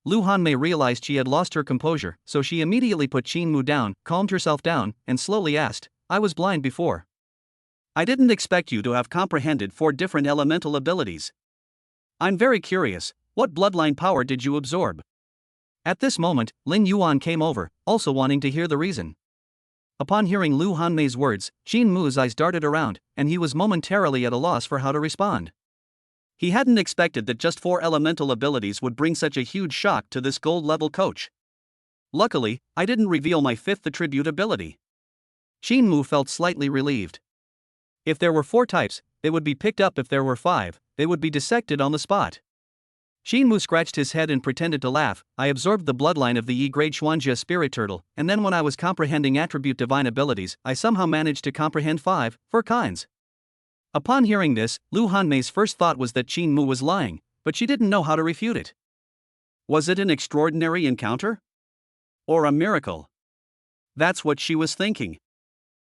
Lu Hanmei realized she had lost her composure, so she immediately put Shin Mu down, calmed herself down, and slowly asked, "I was blind before. I didn't expect you to have comprehended 4 different elemental abilities. I'm very curious, what bloodline power did you absorb?" At this moment, Lin Yuan came over, also wanting to hear the reason. Upon hearing Lu Hanmei's words, Shin Mu's eyes darted around, and he was momentarily at a loss for how to respond. He hadn't expected that just 4 elemental abilities would bring such a huge shock to this gold-level coach. Luckily, I didn't reveal my 5th attribute ability. Shin Mu felt slightly relieved. If there were 4 types, they would be picked up. If there were 5, they would be dissected on the spot. Shin Mu scratched his head and pretended to laugh. "I absorbed the bloodline of the Yi-grade Xuanjia spirit turtle, and then when I was comprehending attribute divine abilities, I somehow managed to comprehend 5 kinds." Upon hearing this, Lu Hanmei's first thought was that Shin Mu was lying, but she didn't know how to refute it. Was it an extraordinary encounter? Or a miracle? That's what she was thinking.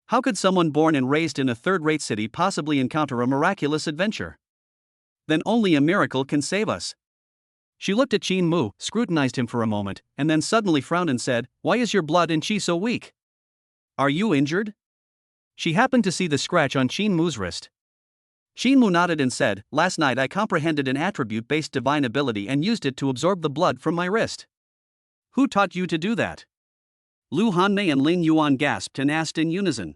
How could someone born and raised in a third-rate city possibly encounter a miraculous adventure? Then only a miracle can save us. She looked at Shin Mu, scrutinized him for a moment, and then suddenly frowned and said, "Why is your blood and chi so weak? Are you injured?" She happened to see the scratch on Shin Mu's wrist. Shin Mu nodded and said, "Last night I comprehended an attribute-based divine ability and used it to absorb the blood from my wrist." "Who taught you to do that?" Lu Hanmei and Lin Yuan gasped and asked in unison.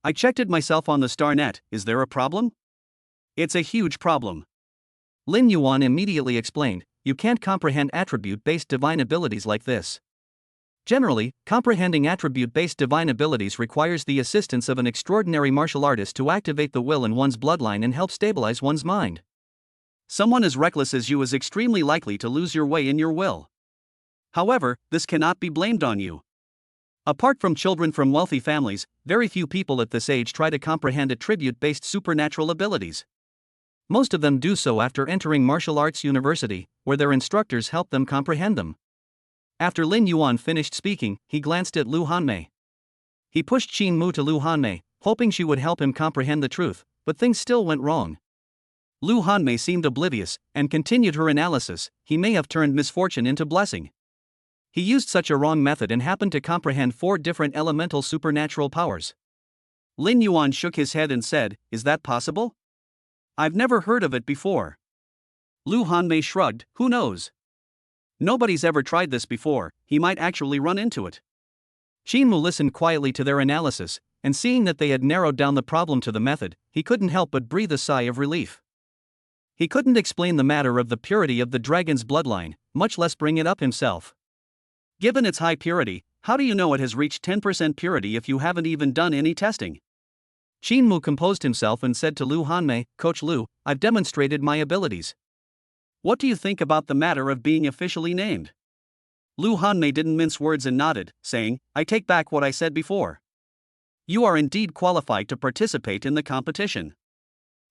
"I checked it myself on the star net. Is there a problem?" "It's a huge problem." Lin Yuan immediately explained, "You can't comprehend attribute-based divine abilities like this. Generally, comprehending attribute-based divine abilities requires the assistance of an extraordinary martial artist to activate the will in one's bloodline and help stabilize one's mind. Someone as reckless as you is extremely likely to lose your way in your will. However, this cannot be blamed on you. Apart from children from wealthy families, very few people at this age try to comprehend attribute-based supernatural abilities. Most of them do so after entering martial arts university, where their instructors help them comprehend them." After Lin Yuan finished speaking, he glanced at Lu Hanmei. He pushed Shin Mu to Lu Hanmei, hoping she would help him comprehend the truth, but things still went wrong. Lu Hanmei seemed oblivious, and continued her analysis. He may have turned misfortune into blessing. He used such a wrong method and happened to comprehend 4 different elemental supernatural powers. Lin Yuan shook his head and said, "Is that possible? I've never heard of it before." Lu Hanmei shrugged, "Who knows? Nobody's ever tried this before, he might actually run into it." Shin Mu listened quietly to their analysis, and seeing that they had narrowed down the problem to the method, he couldn't help but breathe a sigh of relief. He couldn't explain the matter of the purity of the dragon's bloodline, much less bring it up himself. Given its high purity, how do you know it has reached 10% purity if you haven't even done any testing? Shin Mu composed himself and said to Lu Hanmei, "Coach Liu, I've demonstrated my abilities. What do you think about the matter of being officially named?" Lu Hanmei didn't mince words and nodded, saying, "I take back what I said before. You are indeed qualified to participate in the competition.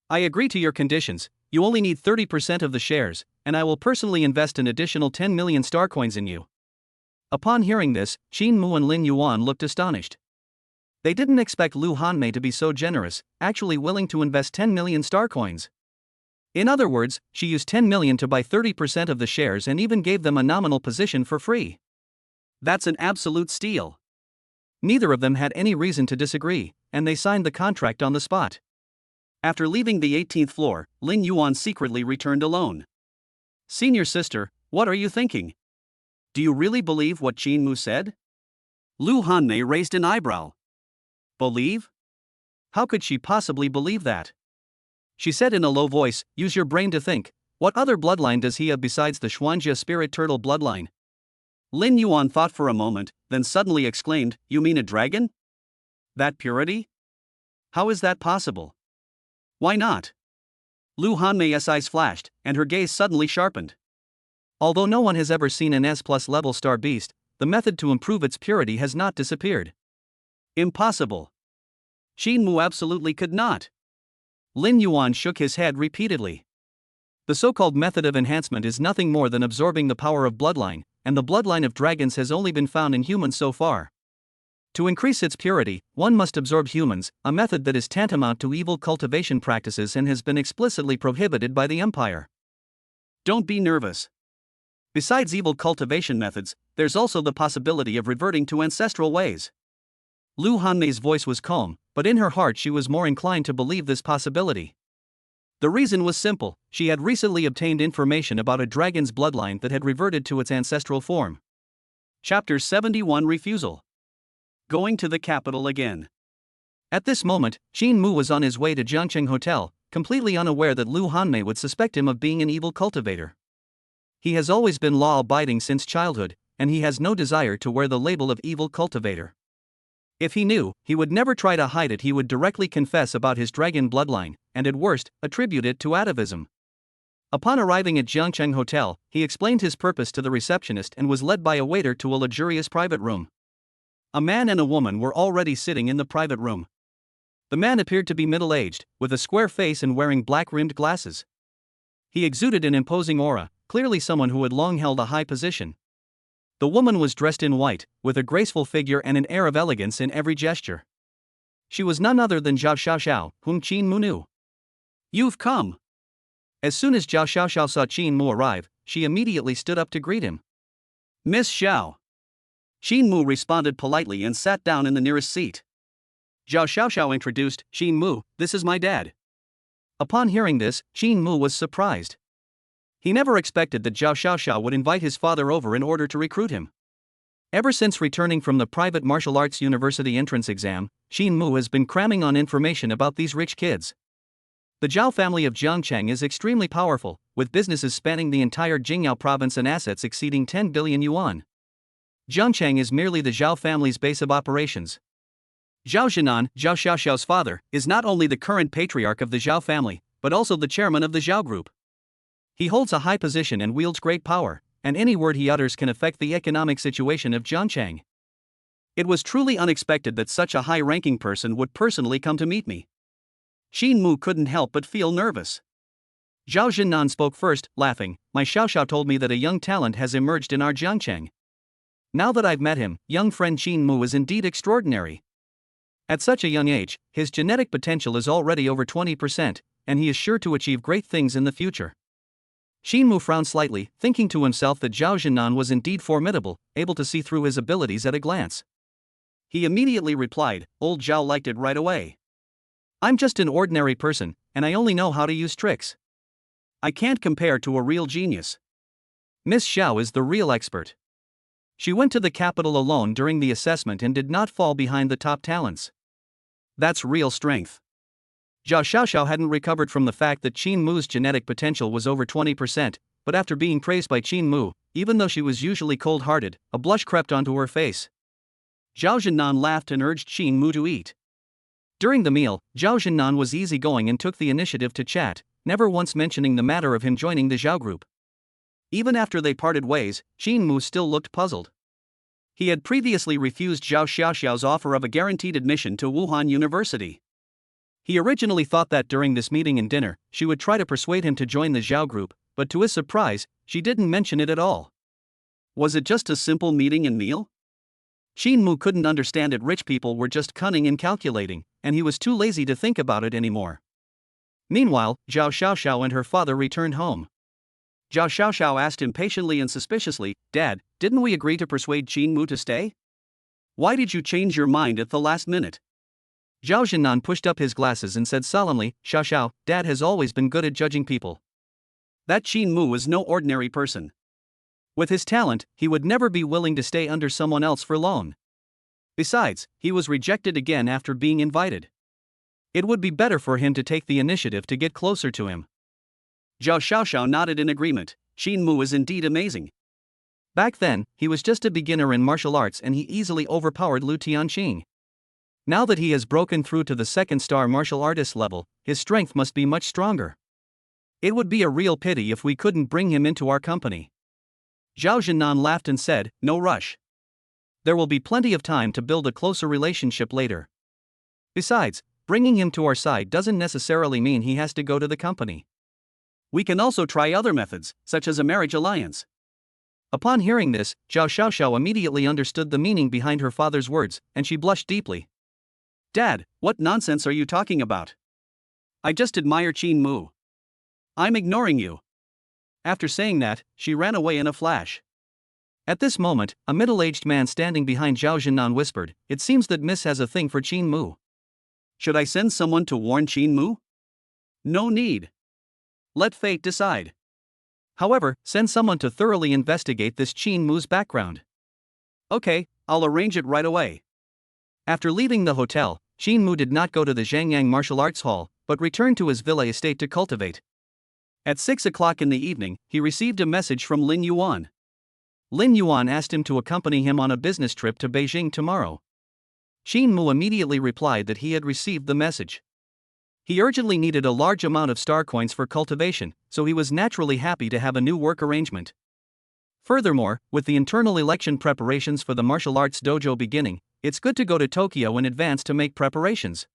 I agree to your conditions. You only need 30% of the shares, and I will personally invest an additional 10 million star coins in you." Upon hearing this, Shin Mu and Lin Yuan looked astonished. They didn't expect Lu Hanmei to be so generous, actually willing to invest 10 million star coins. In other words, she used 10 million to buy 30% of the shares and even gave them a nominal position for free. That's an absolute steal. Neither of them had any reason to disagree, and they signed the contract on the spot. After leaving the 18th floor, Lin Yuan secretly returned alone. "Senior sister, what are you thinking? Do you really believe what Shin Mu said?" Lu Hanmei raised an eyebrow. "Believe? How could she possibly believe that?" She said in a low voice, "Use your brain to think. What other bloodline does he have besides the Xuanjia spirit turtle bloodline?" Lin Yuan thought for a moment, then suddenly exclaimed, "You mean a dragon? That purity? How is that possible? Why not?" Lu Hanmei's eyes flashed, and her gaze suddenly sharpened. Although no one has ever seen an S+ level star beast, the method to improve its purity has not disappeared. Impossible. Shin Mu absolutely could not. Lin Yuan shook his head repeatedly. The so-called method of enhancement is nothing more than absorbing the power of bloodline, and the bloodline of dragons has only been found in humans so far. To increase its purity, one must absorb humans, a method that is tantamount to evil cultivation practices and has been explicitly prohibited by the Empire. Don't be nervous. Besides evil cultivation methods, there's also the possibility of reverting to ancestral ways. Lu Hanmei's voice was calm, but in her heart she was more inclined to believe this possibility. The reason was simple: she had recently obtained information about a dragon's bloodline that had reverted to its ancestral form. Chapter 71: Refusal. Going to the capital again. At this moment, Qin Mu was on his way to Jiangcheng Hotel, completely unaware that Lu Hanmei would suspect him of being an evil cultivator. He has always been law-abiding since childhood, and he has no desire to wear the label of evil cultivator. If he knew, he would never try to hide it. He would directly confess about his dragon bloodline, and at worst, attribute it to atavism. Upon arriving at Jiangcheng Hotel, he explained his purpose to the receptionist and was led by a waiter to a luxurious private room. A man and a woman were already sitting in the private room. The man appeared to be middle-aged, with a square face and wearing black-rimmed glasses. He exuded an imposing aura, clearly someone who had long held a high position. The woman was dressed in white, with a graceful figure and an air of elegance in every gesture. She was none other than Zhao Xiaoxiao, whom Qin Mu knew. "You've come." As soon as Zhao Xiaoxiao saw Qin Mu arrive, she immediately stood up to greet him. "Miss Xiao." Qin Mu responded politely and sat down in the nearest seat. Zhao Xiaoxiao introduced, "Qin Mu, this is my dad." Upon hearing this, Qin Mu was surprised. He never expected that Zhao Xiaoxiao would invite his father over in order to recruit him. Ever since returning from the private martial arts university entrance exam, Qin Mu has been cramming on information about these rich kids. The Zhao family of Jiangcheng is extremely powerful, with businesses spanning the entire Jingyao province and assets exceeding 10 billion yuan. Jiangcheng is merely the Zhao family's base of operations. Zhao Zhenan, Zhao Xiaoxiao's father, is not only the current patriarch of the Zhao family, but also the chairman of the Zhao group. He holds a high position and wields great power, and any word he utters can affect the economic situation of Jiangcheng. It was truly unexpected that such a high-ranking person would personally come to meet me. Qin Mu couldn't help but feel nervous. Zhao Zhenan spoke first, laughing. "My Xiaoxiao told me that a young talent has emerged in our Jiangcheng. Now that I've met him, young friend Qin Mu is indeed extraordinary. At such a young age, his genetic potential is already over 20%, and he is sure to achieve great things in the future." Qin Mu frowned slightly, thinking to himself that Zhao Zhenan was indeed formidable, able to see through his abilities at a glance. He immediately replied, "Old Zhao liked it right away. I'm just an ordinary person, and I only know how to use tricks. I can't compare to a real genius. Miss Xiao is the real expert. She went to the capital alone during the assessment and did not fall behind the top talents. That's real strength." Zhao Xiaoxiao hadn't recovered from the fact that Qin Mu's genetic potential was over 20%, but after being praised by Qin Mu, even though she was usually cold-hearted, a blush crept onto her face. Zhao Zhenan laughed and urged Qin Mu to eat. During the meal, Zhao Zhenan was easygoing and took the initiative to chat, never once mentioning the matter of him joining the Zhao group. Even after they parted ways, Qin Mu still looked puzzled. He had previously refused Zhao Xiaoxiao's offer of a guaranteed admission to Wuhan University. He originally thought that during this meeting and dinner, she would try to persuade him to join the Zhao group, but to his surprise, she didn't mention it at all. Was it just a simple meeting and meal? Qin Mu couldn't understand it. Rich people were just cunning and calculating, and he was too lazy to think about it anymore. Meanwhile, Zhao Xiaoxiao and her father returned home. Zhao Xiaoxiao asked impatiently and suspiciously, "Dad, didn't we agree to persuade Qin Mu to stay? Why did you change your mind at the last minute?" Zhao Zhenan pushed up his glasses and said solemnly, "Xiaoxiao, Dad has always been good at judging people. That Qin Mu is no ordinary person. With his talent, he would never be willing to stay under someone else for long. Besides, he was rejected again after being invited. It would be better for him to take the initiative to get closer to him." Zhao Xiaoxiao nodded in agreement. Qin Mu is indeed amazing. Back then, he was just a beginner in martial arts and he easily overpowered Lu Tianqing. Now that he has broken through to the second-star martial artist level, his strength must be much stronger. It would be a real pity if we couldn't bring him into our company. Zhao Zhenan laughed and said, "No rush. There will be plenty of time to build a closer relationship later. Besides, bringing him to our side doesn't necessarily mean he has to go to the company. We can also try other methods, such as a marriage alliance. Upon hearing this, Zhao Xiaoxiao immediately understood the meaning behind her father's words, and she blushed deeply. Dad, what nonsense are you talking about? I just admire Qin Mu. I'm ignoring you. After saying that, she ran away in a flash. At this moment, a middle-aged man standing behind Zhao Zhennan whispered, "It seems that Miss has a thing for Qin Mu." Should I send someone to warn Qin Mu? No need. Let fate decide. However, send someone to thoroughly investigate this Qin Mu's background. Okay, I'll arrange it right away. After leaving the hotel, Qin Mu did not go to the Zhangyang Martial Arts Hall, but returned to his villa estate to cultivate. At 6 o'clock in the evening, he received a message from Lin Yuan. Lin Yuan asked him to accompany him on a business trip to Beijing tomorrow. Qin Mu immediately replied that he had received the message. He urgently needed a large amount of star coins for cultivation, so he was naturally happy to have a new work arrangement. Furthermore, with the internal election preparations for the martial arts dojo beginning, it's good to go to Tokyo in advance to make preparations.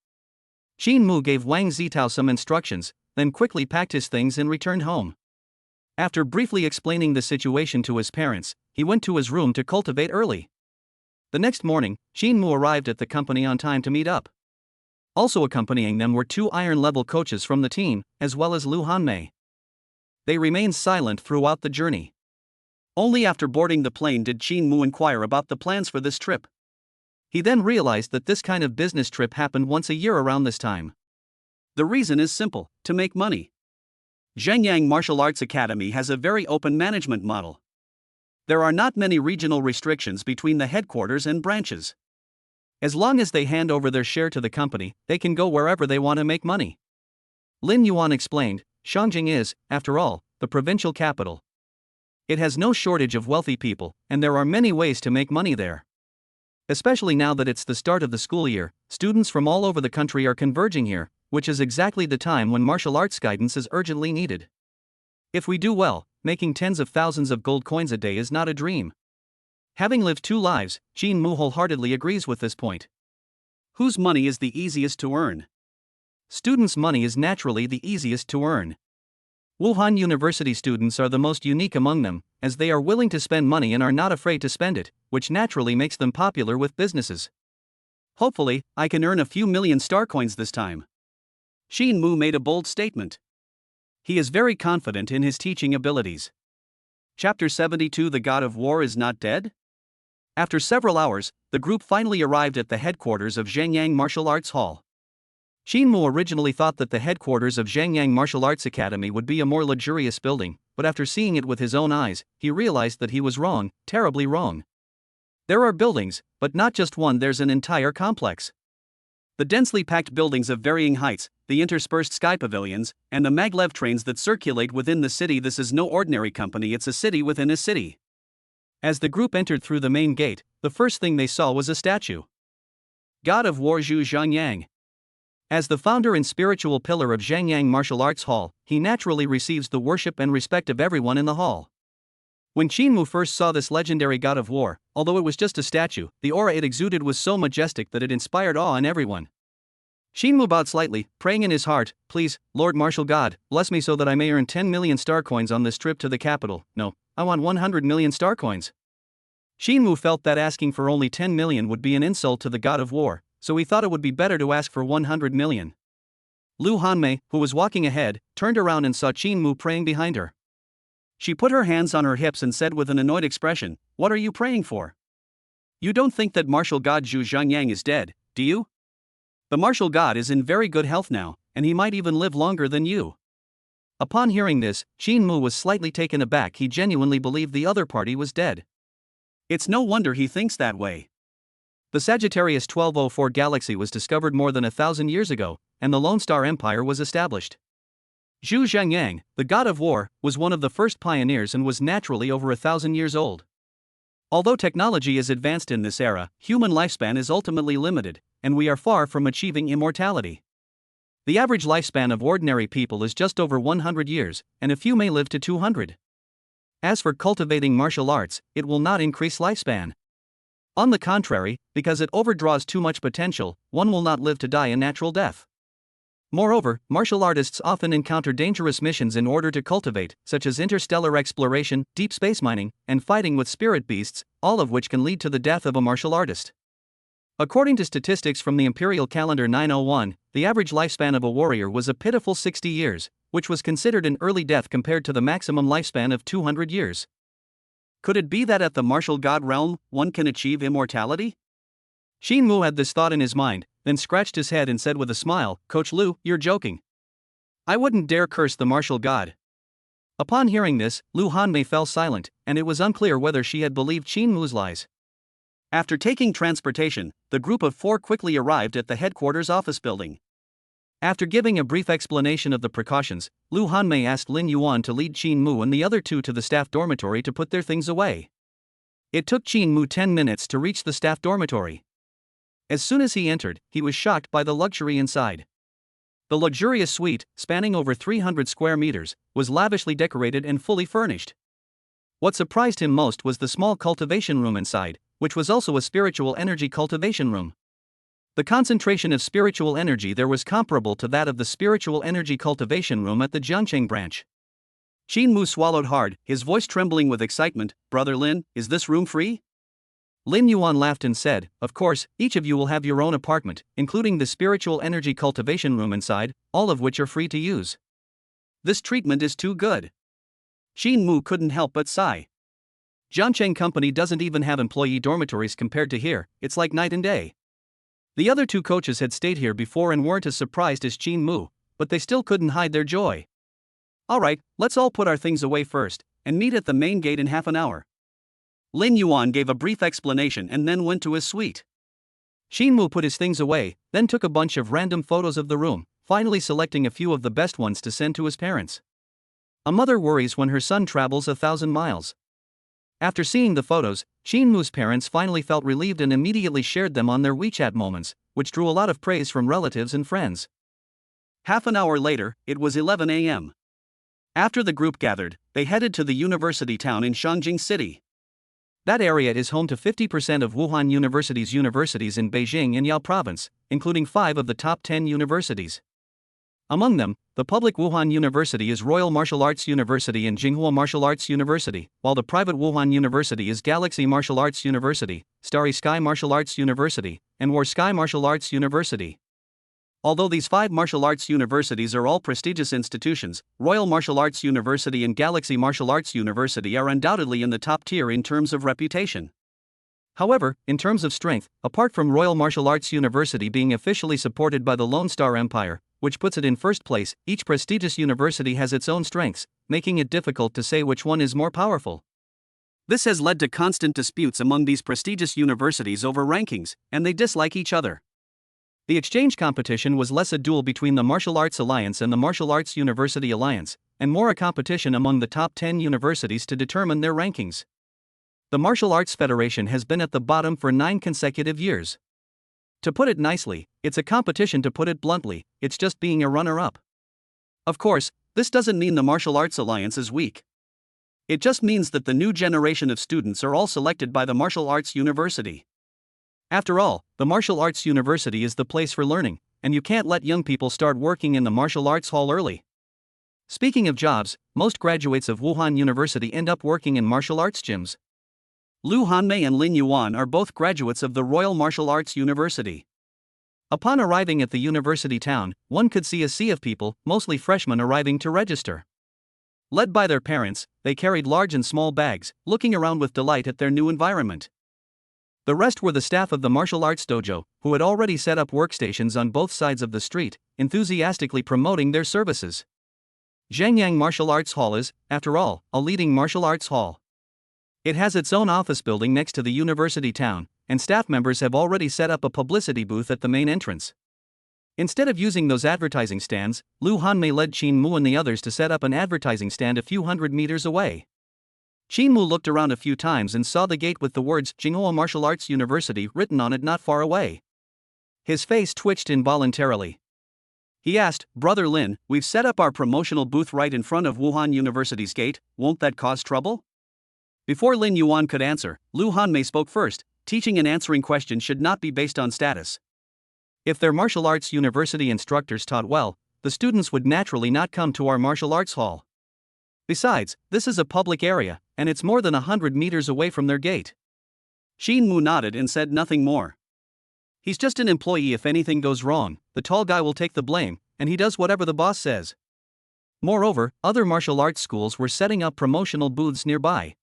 Qin Mu gave Wang Zitao some instructions, then quickly packed his things and returned home. After briefly explaining the situation to his parents, he went to his room to cultivate early. The next morning, Qin Mu arrived at the company on time to meet up. Also accompanying them were 2 iron-level coaches from the team, as well as Lu Hanmei. They remained silent throughout the journey. Only after boarding the plane did Qin Mu inquire about the plans for this trip. He then realized that this kind of business trip happened once a year around this time. The reason is simple: to make money. Zhangyang Martial Arts Academy has a very open management model. There are not many regional restrictions between the headquarters and branches. As long as they hand over their share to the company, they can go wherever they want to make money. Lin Yuan explained, Shangjing is, after all, the provincial capital. It has no shortage of wealthy people, and there are many ways to make money there. Especially now that it's the start of the school year, students from all over the country are converging here, which is exactly the time when martial arts guidance is urgently needed. If we do well, making tens of thousands of gold coins a day is not a dream. Having lived 2 lives, Qin Mu wholeheartedly agrees with this point. Whose money is the easiest to earn? Students' money is naturally the easiest to earn. Wuhan University students are the most unique among them, as they are willing to spend money and are not afraid to spend it, which naturally makes them popular with businesses. Hopefully, I can earn a few million star coins this time. Qin Mu made a bold statement. He is very confident in his teaching abilities. Chapter 72: The God of War is not dead? After several hours, the group finally arrived at the headquarters of Zhangyang Martial Arts Hall. Qin Mu originally thought that the headquarters of Zhangyang Martial Arts Academy would be a more luxurious building, but after seeing it with his own eyes, he realized that he was wrong, terribly wrong. There are buildings, but not just one, there's an entire complex. The densely packed buildings of varying heights, the interspersed sky pavilions, and the maglev trains that circulate within the city. This is no ordinary company, it's a city within a city. As the group entered through the main gate, the first thing they saw was a statue. God of War Zhu Zhangyang. As the founder and spiritual pillar of Zhangyang Martial Arts Hall, he naturally receives the worship and respect of everyone in the hall. When Qin Mu first saw this legendary God of War, although it was just a statue, the aura it exuded was so majestic that it inspired awe in everyone. Qin Mu bowed slightly, praying in his heart, "Please, Lord Martial God, bless me so that I may earn 10 million star coins on this trip to the capital. No, I want 100 million star coins." Qin Mu felt that asking for only 10 million would be an insult to the God of War, so he thought it would be better to ask for 100 million. Lu Hanmei, who was walking ahead, turned around and saw Qin Mu praying behind her. She put her hands on her hips and said with an annoyed expression, "What are you praying for? You don't think that martial god Zhu Zhangyang is dead, do you? The martial god is in very good health now, and he might even live longer than you." Upon hearing this, Qin Mu was slightly taken aback. He genuinely believed the other party was dead. It's no wonder he thinks that way. The Sagittarius 1204 galaxy was discovered more than 1,000 years ago, and the Lone Star Empire was established. Zhu Zhangyang, the god of war, was one of the first pioneers and was naturally over 1,000 years old. Although technology is advanced in this era, human lifespan is ultimately limited, and we are far from achieving immortality. The average lifespan of ordinary people is just over 100 years, and a few may live to 200. As for cultivating martial arts, it will not increase lifespan. On the contrary, because it overdraws too much potential, one will not live to die a natural death. Moreover, martial artists often encounter dangerous missions in order to cultivate, such as interstellar exploration, deep space mining, and fighting with spirit beasts, all of which can lead to the death of a martial artist. According to statistics from the Imperial Calendar 901, the average lifespan of a warrior was a pitiful 60 years, which was considered an early death compared to the maximum lifespan of 200 years. Could it be that at the martial god realm, one can achieve immortality? Xin Mu had this thought in his mind, then scratched his head and said with a smile, "Coach Lu, you're joking. I wouldn't dare curse the martial god." Upon hearing this, Lu Hanmei fell silent, and it was unclear whether she had believed Xin Mu's lies. After taking transportation, the group of 4 quickly arrived at the headquarters office building. After giving a brief explanation of the precautions, Lu Hanmei asked Lin Yuan to lead Qin Mu and the other 2 to the staff dormitory to put their things away. It took Qin Mu 10 minutes to reach the staff dormitory. As soon as he entered, he was shocked by the luxury inside. The luxurious suite, spanning over 300 square meters, was lavishly decorated and fully furnished. What surprised him most was the small cultivation room inside, which was also a spiritual energy cultivation room. The concentration of spiritual energy there was comparable to that of the spiritual energy cultivation room at the Jiangcheng branch. Qin Mu swallowed hard, his voice trembling with excitement. "Brother Lin, is this room free?" Lin Yuan laughed and said, "Of course, each of you will have your own apartment, including the spiritual energy cultivation room inside, all of which are free to use." This treatment is too good. Qin Mu couldn't help but sigh. Jiangcheng Company doesn't even have employee dormitories compared to here, it's like night and day. The other 2 coaches had stayed here before and weren't as surprised as Qin Mu, but they still couldn't hide their joy. "Alright, let's all put our things away first, and meet at the main gate in half an hour." Lin Yuan gave a brief explanation and then went to his suite. Qin Mu put his things away, then took a bunch of random photos of the room, finally selecting a few of the best ones to send to his parents. A mother worries when her son travels 1,000 miles. After seeing the photos, Qin Mu's parents finally felt relieved and immediately shared them on their WeChat moments, which drew a lot of praise from relatives and friends. Half an hour later, it was 11 a.m. After the group gathered, they headed to the university town in Shangjing City. That area is home to 50% of Wuhan University's universities in Beijing and Yao Province, including 5 of the top 10 universities. Among them, the public Wuhan University is Royal Martial Arts University and Jinghua Martial Arts University, while the private Wuhan University is Galaxy Martial Arts University, Starry Sky Martial Arts University, and War Sky Martial Arts University. Although these 5 martial arts universities are all prestigious institutions, Royal Martial Arts University and Galaxy Martial Arts University are undoubtedly in the top tier in terms of reputation. However, in terms of strength, apart from Royal Martial Arts University being officially supported by the Lone Star Empire, which puts it in first place, each prestigious university has its own strengths, making it difficult to say which one is more powerful. This has led to constant disputes among these prestigious universities over rankings, and they dislike each other. The exchange competition was less a duel between the Martial Arts Alliance and the Martial Arts University Alliance, and more a competition among the top 10 universities to determine their rankings. The Martial Arts Federation has been at the bottom for 9 consecutive years. To put it nicely, it's a competition. To put it bluntly, it's just being a runner-up. Of course, this doesn't mean the Martial Arts Alliance is weak. It just means that the new generation of students are all selected by the Martial Arts University. After all, the Martial Arts University is the place for learning, and you can't let young people start working in the martial arts hall early. Speaking of jobs, most graduates of Wuhan University end up working in martial arts gyms. Lu Hanmei and Lin Yuan are both graduates of the Royal Martial Arts University. Upon arriving at the university town, one could see a sea of people, mostly freshmen, arriving to register. Led by their parents, they carried large and small bags, looking around with delight at their new environment. The rest were the staff of the martial arts dojo, who had already set up workstations on both sides of the street, enthusiastically promoting their services. Zhengyang Martial Arts Hall is, after all, a leading martial arts hall. It has its own office building next to the university town, and staff members have already set up a publicity booth at the main entrance. Instead of using those advertising stands, Lu Hanmei led Qin Mu and the others to set up an advertising stand a few hundred meters away. Qin Mu looked around a few times and saw the gate with the words Jinghua Martial Arts University written on it not far away. His face twitched involuntarily. He asked, "Brother Lin, we've set up our promotional booth right in front of Wuhan University's gate, won't that cause trouble?" Before Lin Yuan could answer, Lu Hanmei spoke first. Teaching and answering questions should not be based on status. If their martial arts university instructors taught well, the students would naturally not come to our martial arts hall. Besides, this is a public area, and it's more than 100 meters away from their gate. Shin Mu nodded and said nothing more. He's just an employee. If anything goes wrong, the tall guy will take the blame, and he does whatever the boss says. Moreover, other martial arts schools were setting up promotional booths nearby.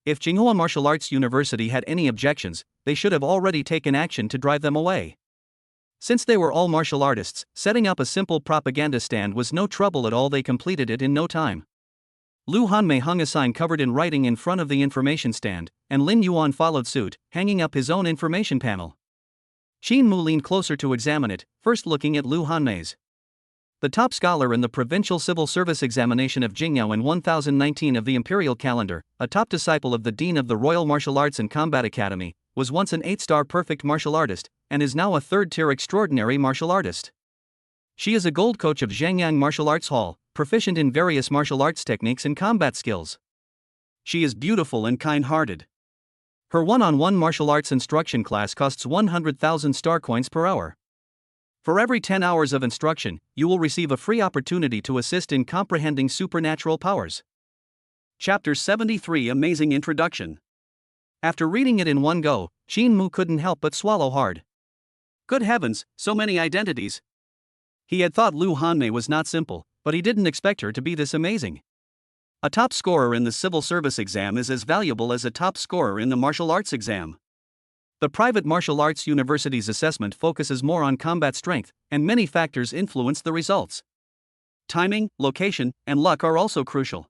If Tsinghua Martial Arts University had any objections, they should have already taken action to drive them away. Since they were all martial artists, setting up a simple propaganda stand was no trouble at all. They completed it in no time. Lu Hanmei hung a sign covered in writing in front of the information stand, and Lin Yuan followed suit, hanging up his own information panel. Shin Mu leaned closer to examine it, first looking at Lu Hanmei's. The top scholar in the Provincial Civil Service Examination of Jingyao in 1019 of the Imperial Calendar, a top disciple of the Dean of the Royal Martial Arts and Combat Academy, was once an 8-star perfect martial artist, and is now a 3rd-tier extraordinary martial artist. She is a gold coach of Zhangyang Martial Arts Hall, proficient in various martial arts techniques and combat skills. She is beautiful and kind-hearted. Her one-on-one martial arts instruction class costs 100,000 star coins per hour. For every 10 hours of instruction, you will receive a free opportunity to assist in comprehending supernatural powers. Chapter 73 Amazing Introduction. After reading it in one go, Shin Mu couldn't help but swallow hard. Good heavens, so many identities. He had thought Lu Hanmei was not simple, but he didn't expect her to be this amazing. A top scorer in the civil service exam is as valuable as a top scorer in the martial arts exam. The private martial arts university's assessment focuses more on combat strength, and many factors influence the results. Timing, location, and luck are also crucial.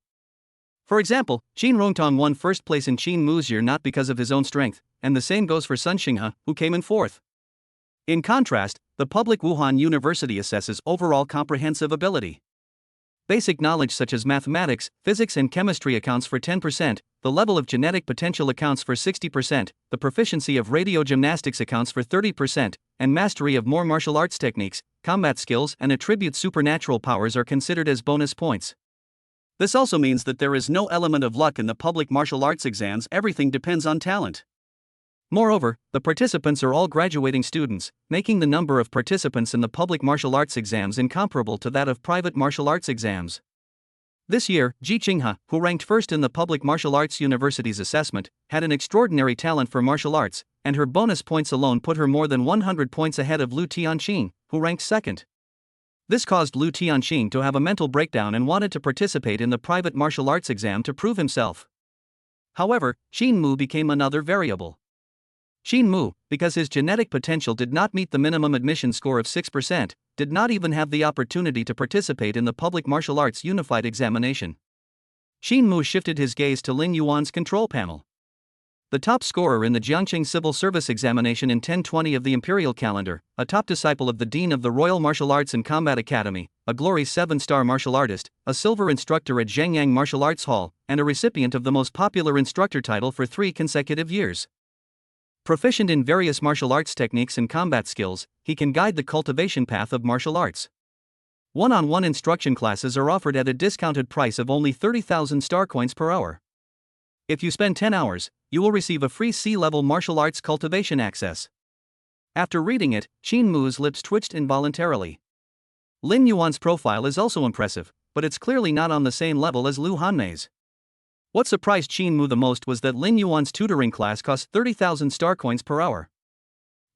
For example, Qin Rongtong won first place in Shin Mu's year not because of his own strength, and the same goes for Sun Xinghe, who came in 4th. In contrast, the public Wuhan University assesses overall comprehensive ability. Basic knowledge such as mathematics, physics and chemistry accounts for 10%, the level of genetic potential accounts for 60%, the proficiency of radio gymnastics accounts for 30%, and mastery of more martial arts techniques, combat skills and attribute supernatural powers are considered as bonus points. This also means that there is no element of luck in the public martial arts exams. Everything depends on talent. Moreover, the participants are all graduating students, making the number of participants in the public martial arts exams incomparable to that of private martial arts exams. This year, Ji Qinghe, who ranked first in the public martial arts university's assessment, had an extraordinary talent for martial arts, and her bonus points alone put her more than 100 points ahead of Lu Tianqing, who ranked second. This caused Lu Tianqing to have a mental breakdown and wanted to participate in the private martial arts exam to prove himself. However, Shin Mu became another variable. Shin Mu, because his genetic potential did not meet the minimum admission score of 6%, did not even have the opportunity to participate in the public martial arts unified examination. Shin Mu shifted his gaze to Lin Yuan's control panel. The top scorer in the Jiangqing Civil Service Examination in 1020 of the Imperial Calendar, a top disciple of the Dean of the Royal Martial Arts and Combat Academy, a Glory 7-star martial artist, a silver instructor at Zhangyang Martial Arts Hall, and a recipient of the most popular instructor title for 3 consecutive years. Proficient in various martial arts techniques and combat skills, he can guide the cultivation path of martial arts. One-on-one instruction classes are offered at a discounted price of only 30,000 star coins per hour. If you spend 10 hours, you will receive a free C-level martial arts cultivation access. After reading it, Shin Mu's lips twitched involuntarily. Lin Yuan's profile is also impressive, but it's clearly not on the same level as Lu Hanmei's. What surprised Shin Mu the most was that Lin Yuan's tutoring class cost 30,000 star coins per hour.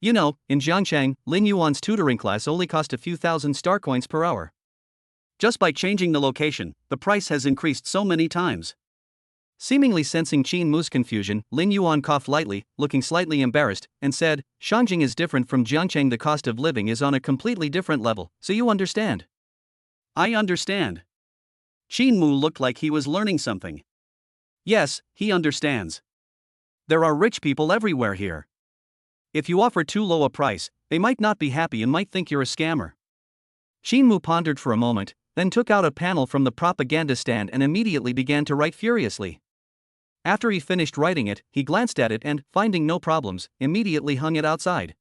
You know, in Zhangchang, Lin Yuan's tutoring class only cost a few thousand star coins per hour. Just by changing the location, the price has increased so many times. Seemingly sensing Shin Mu's confusion, Lin Yuan coughed lightly, looking slightly embarrassed, and said, "Shangjing is different from Jiangcheng. The cost of living is on a completely different level, so you understand." I understand. Shin Mu looked like he was learning something. Yes, he understands. There are rich people everywhere here. If you offer too low a price, they might not be happy and might think you're a scammer. Shin Mu pondered for a moment, then took out a panel from the propaganda stand and immediately began to write furiously. After he finished writing it, he glanced at it and, finding no problems, immediately hung it outside.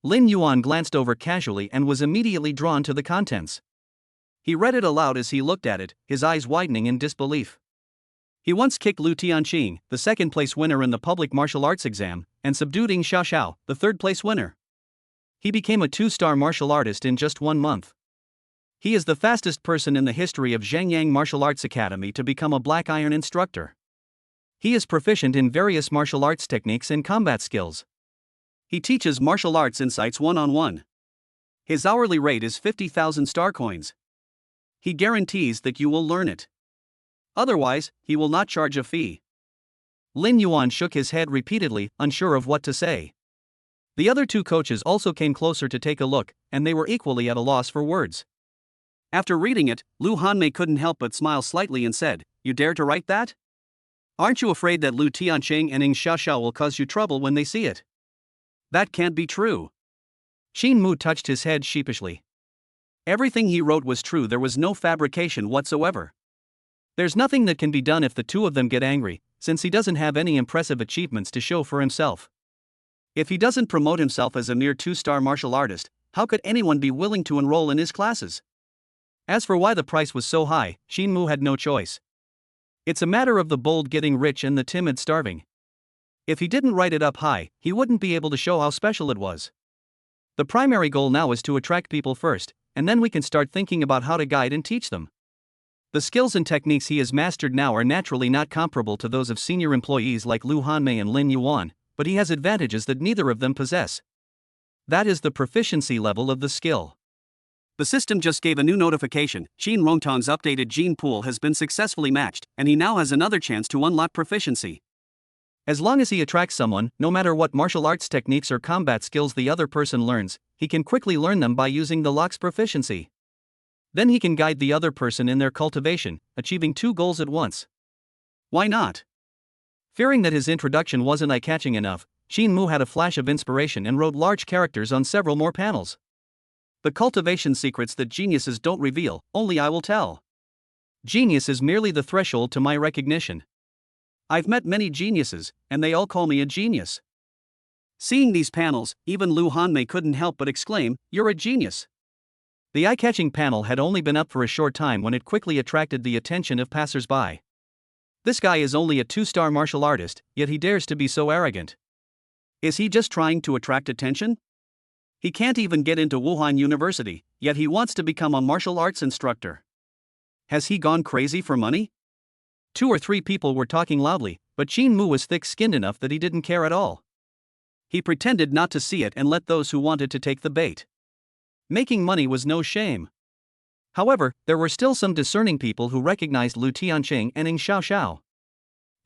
Lin Yuan glanced over casually and was immediately drawn to the contents. He read it aloud as he looked at it, his eyes widening in disbelief. He once kicked Lu Tianqing, the second-place winner in the public martial arts exam, and subdued Ing Xiaoxiao, the third-place winner. He became a 2-star martial artist in just 1 month. He is the fastest person in the history of Zhengyang Martial Arts Academy to become a black iron instructor. He is proficient in various martial arts techniques and combat skills. He teaches martial arts insights one-on-one. His hourly rate is 50,000 star coins. He guarantees that you will learn it. Otherwise, he will not charge a fee. Lin Yuan shook his head repeatedly, unsure of what to say. The other 2 coaches also came closer to take a look, and they were equally at a loss for words. After reading it, Lu Hanmei couldn't help but smile slightly and said, "You dare to write that? Aren't you afraid that Lu Tianqing and Ning Xiaoxiao will cause you trouble when they see it? That can't be true." Xin Mu touched his head sheepishly. Everything he wrote was true, there was no fabrication whatsoever. There's nothing that can be done if the 2 of them get angry, since he doesn't have any impressive achievements to show for himself. If he doesn't promote himself as a mere 2-star martial artist, how could anyone be willing to enroll in his classes? As for why the price was so high, Xin Mu had no choice. It's a matter of the bold getting rich and the timid starving. If he didn't write it up high, he wouldn't be able to show how special it was. The primary goal now is to attract people first, and then we can start thinking about how to guide and teach them. The skills and techniques he has mastered now are naturally not comparable to those of senior employees like Lu Hanmei and Lin Yuan, but he has advantages that neither of them possess. That is the proficiency level of the skill. The system just gave a new notification. Xin Rongtang's updated gene pool has been successfully matched, and he now has another chance to unlock proficiency. As long as he attracts someone, no matter what martial arts techniques or combat skills the other person learns, he can quickly learn them by using the lock's proficiency. Then he can guide the other person in their cultivation, achieving 2 goals at once. Why not? Fearing that his introduction wasn't eye-catching enough, Xin Mu had a flash of inspiration and wrote large characters on several more panels. The cultivation secrets that geniuses don't reveal, only I will tell. Genius is merely the threshold to my recognition. I've met many geniuses, and they all call me a genius. Seeing these panels, even Lu Hanmei couldn't help but exclaim, "You're a genius." The eye-catching panel had only been up for a short time when it quickly attracted the attention of passers-by. This guy is only a 2-star martial artist, yet he dares to be so arrogant. Is he just trying to attract attention? He can't even get into Wuhan University, yet he wants to become a martial arts instructor. Has he gone crazy for money? 2 or 3 people were talking loudly, but Xin Mu was thick-skinned enough that he didn't care at all. He pretended not to see it and let those who wanted to take the bait. Making money was no shame. However, there were still some discerning people who recognized Lu Tianqing and Ning Xiaoxiao.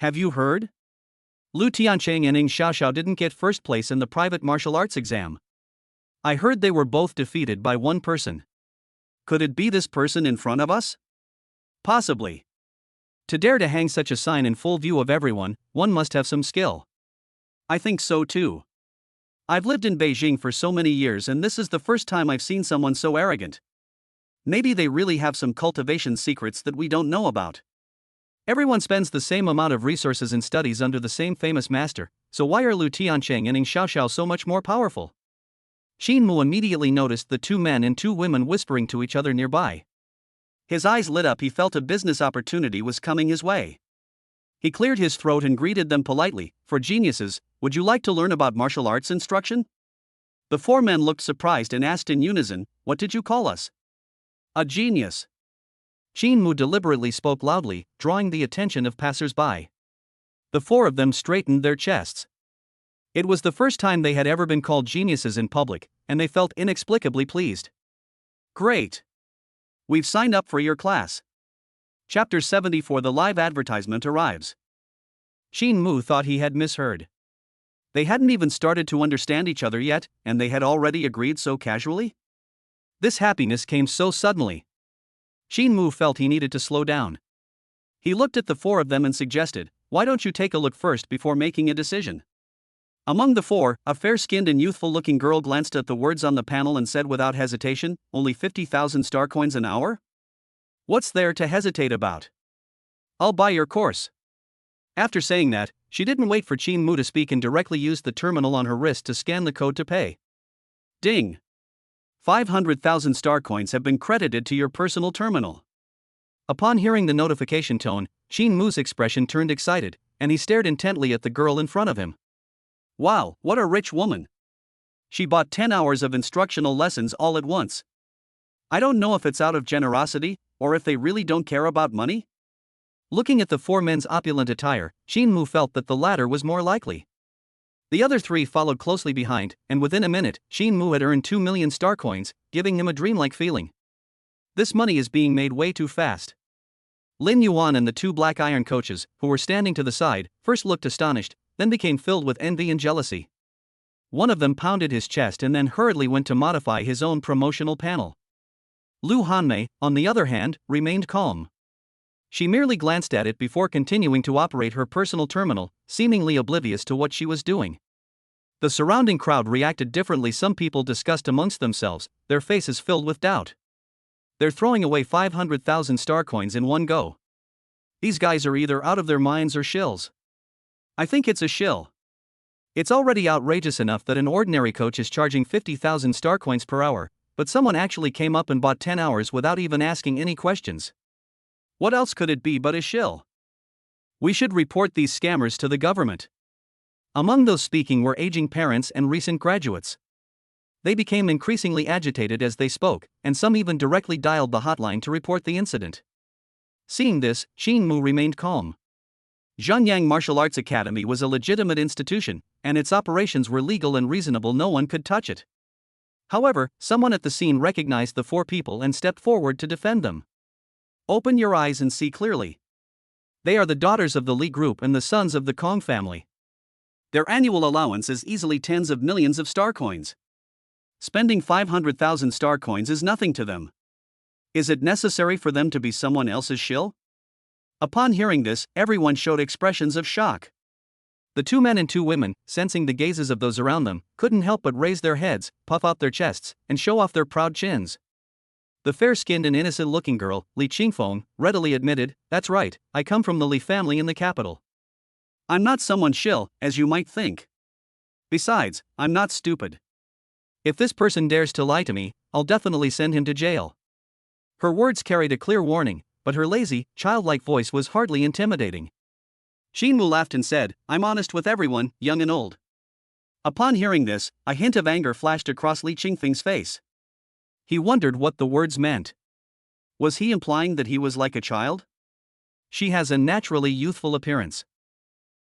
Have you heard? Lu Tianqing and Ning Xiaoxiao didn't get first place in the private martial arts exam. I heard they were both defeated by one person. Could it be this person in front of us? Possibly. To dare to hang such a sign in full view of everyone, one must have some skill. I think so too. I've lived in Beijing for so many years and this is the first time I've seen someone so arrogant. Maybe they really have some cultivation secrets that we don't know about. Everyone spends the same amount of resources and studies under the same famous master, so why are Lu Tianqing and Ning Xiaoxiao so much more powerful? Xin Mu immediately noticed the 2 men and 2 women whispering to each other nearby. His eyes lit up, he felt a business opportunity was coming his way. He cleared his throat and greeted them politely. "For geniuses, would you like to learn about martial arts instruction?" The 4 men looked surprised and asked in unison, "What did you call us?" "A genius." Xin Mu deliberately spoke loudly, drawing the attention of passers-by. The 4 of them straightened their chests. It was the first time they had ever been called geniuses in public, and they felt inexplicably pleased. "Great! We've signed up for your class." Chapter 74. The live advertisement arrives. Xin Mu thought he had misheard. They hadn't even started to understand each other yet, and they had already agreed so casually? This happiness came so suddenly. Xin Mu felt he needed to slow down. He looked at the 4 of them and suggested, "Why don't you take a look first before making a decision?" Among the 4, a fair-skinned and youthful-looking girl glanced at the words on the panel and said without hesitation, "Only 50,000 star coins an hour? What's there to hesitate about? I'll buy your course." After saying that, she didn't wait for Xin Mu to speak and directly used the terminal on her wrist to scan the code to pay. Ding! 500,000 star coins have been credited to your personal terminal. Upon hearing the notification tone, Xin Mu's expression turned excited, and he stared intently at the girl in front of him. Wow, what a rich woman! She bought 10 hours of instructional lessons all at once. I don't know if it's out of generosity, or if they really don't care about money. Looking at the four men's opulent attire, Shinmu felt that the latter was more likely. The other three followed closely behind, and within a minute, Shinmu had earned 2 million star coins, giving him a dreamlike feeling. This money is being made way too fast. Lin Yuan and the two black iron coaches, who were standing to the side, first looked astonished, then became filled with envy and jealousy. One of them pounded his chest and then hurriedly went to modify his own promotional panel. Lu Hanmei, on the other hand, remained calm. She merely glanced at it before continuing to operate her personal terminal, seemingly oblivious to what she was doing. The surrounding crowd reacted differently. Some people discussed amongst themselves, their faces filled with doubt. They're throwing away 500,000 star coins in one go. These guys are either out of their minds or shills. I think it's a shill. It's already outrageous enough that an ordinary coach is charging 50,000 star coins per hour, but someone actually came up and bought 10 hours without even asking any questions. What else could it be but a shill? We should report these scammers to the government. Among those speaking were aging parents and recent graduates. They became increasingly agitated as they spoke, and some even directly dialed the hotline to report the incident. Seeing this, Shinmu remained calm. Zhanyang Martial Arts Academy was a legitimate institution, and its operations were legal and reasonable. No one could touch it. However, someone at the scene recognized the four people and stepped forward to defend them. Open your eyes and see clearly. They are the daughters of the Li Group and the sons of the Kong family. Their annual allowance is easily tens of millions of star coins. Spending 500,000 star coins is nothing to them. Is it necessary for them to be someone else's shill? Upon hearing this, everyone showed expressions of shock. The two men and two women, sensing the gazes of those around them, couldn't help but raise their heads, puff out their chests, and show off their proud chins. The fair-skinned and innocent-looking girl, Li Qingfeng, readily admitted, "That's right, I come from the Li family in the capital. I'm not someone's shill, as you might think. Besides, I'm not stupid. If this person dares to lie to me, I'll definitely send him to jail." Her words carried a clear warning, but her lazy, childlike voice was hardly intimidating. Shinmu laughed and said, "I'm honest with everyone, young and old." Upon hearing this, a hint of anger flashed across Li Qingfeng's face. He wondered what the words meant. Was he implying that he was like a child? She has a naturally youthful appearance.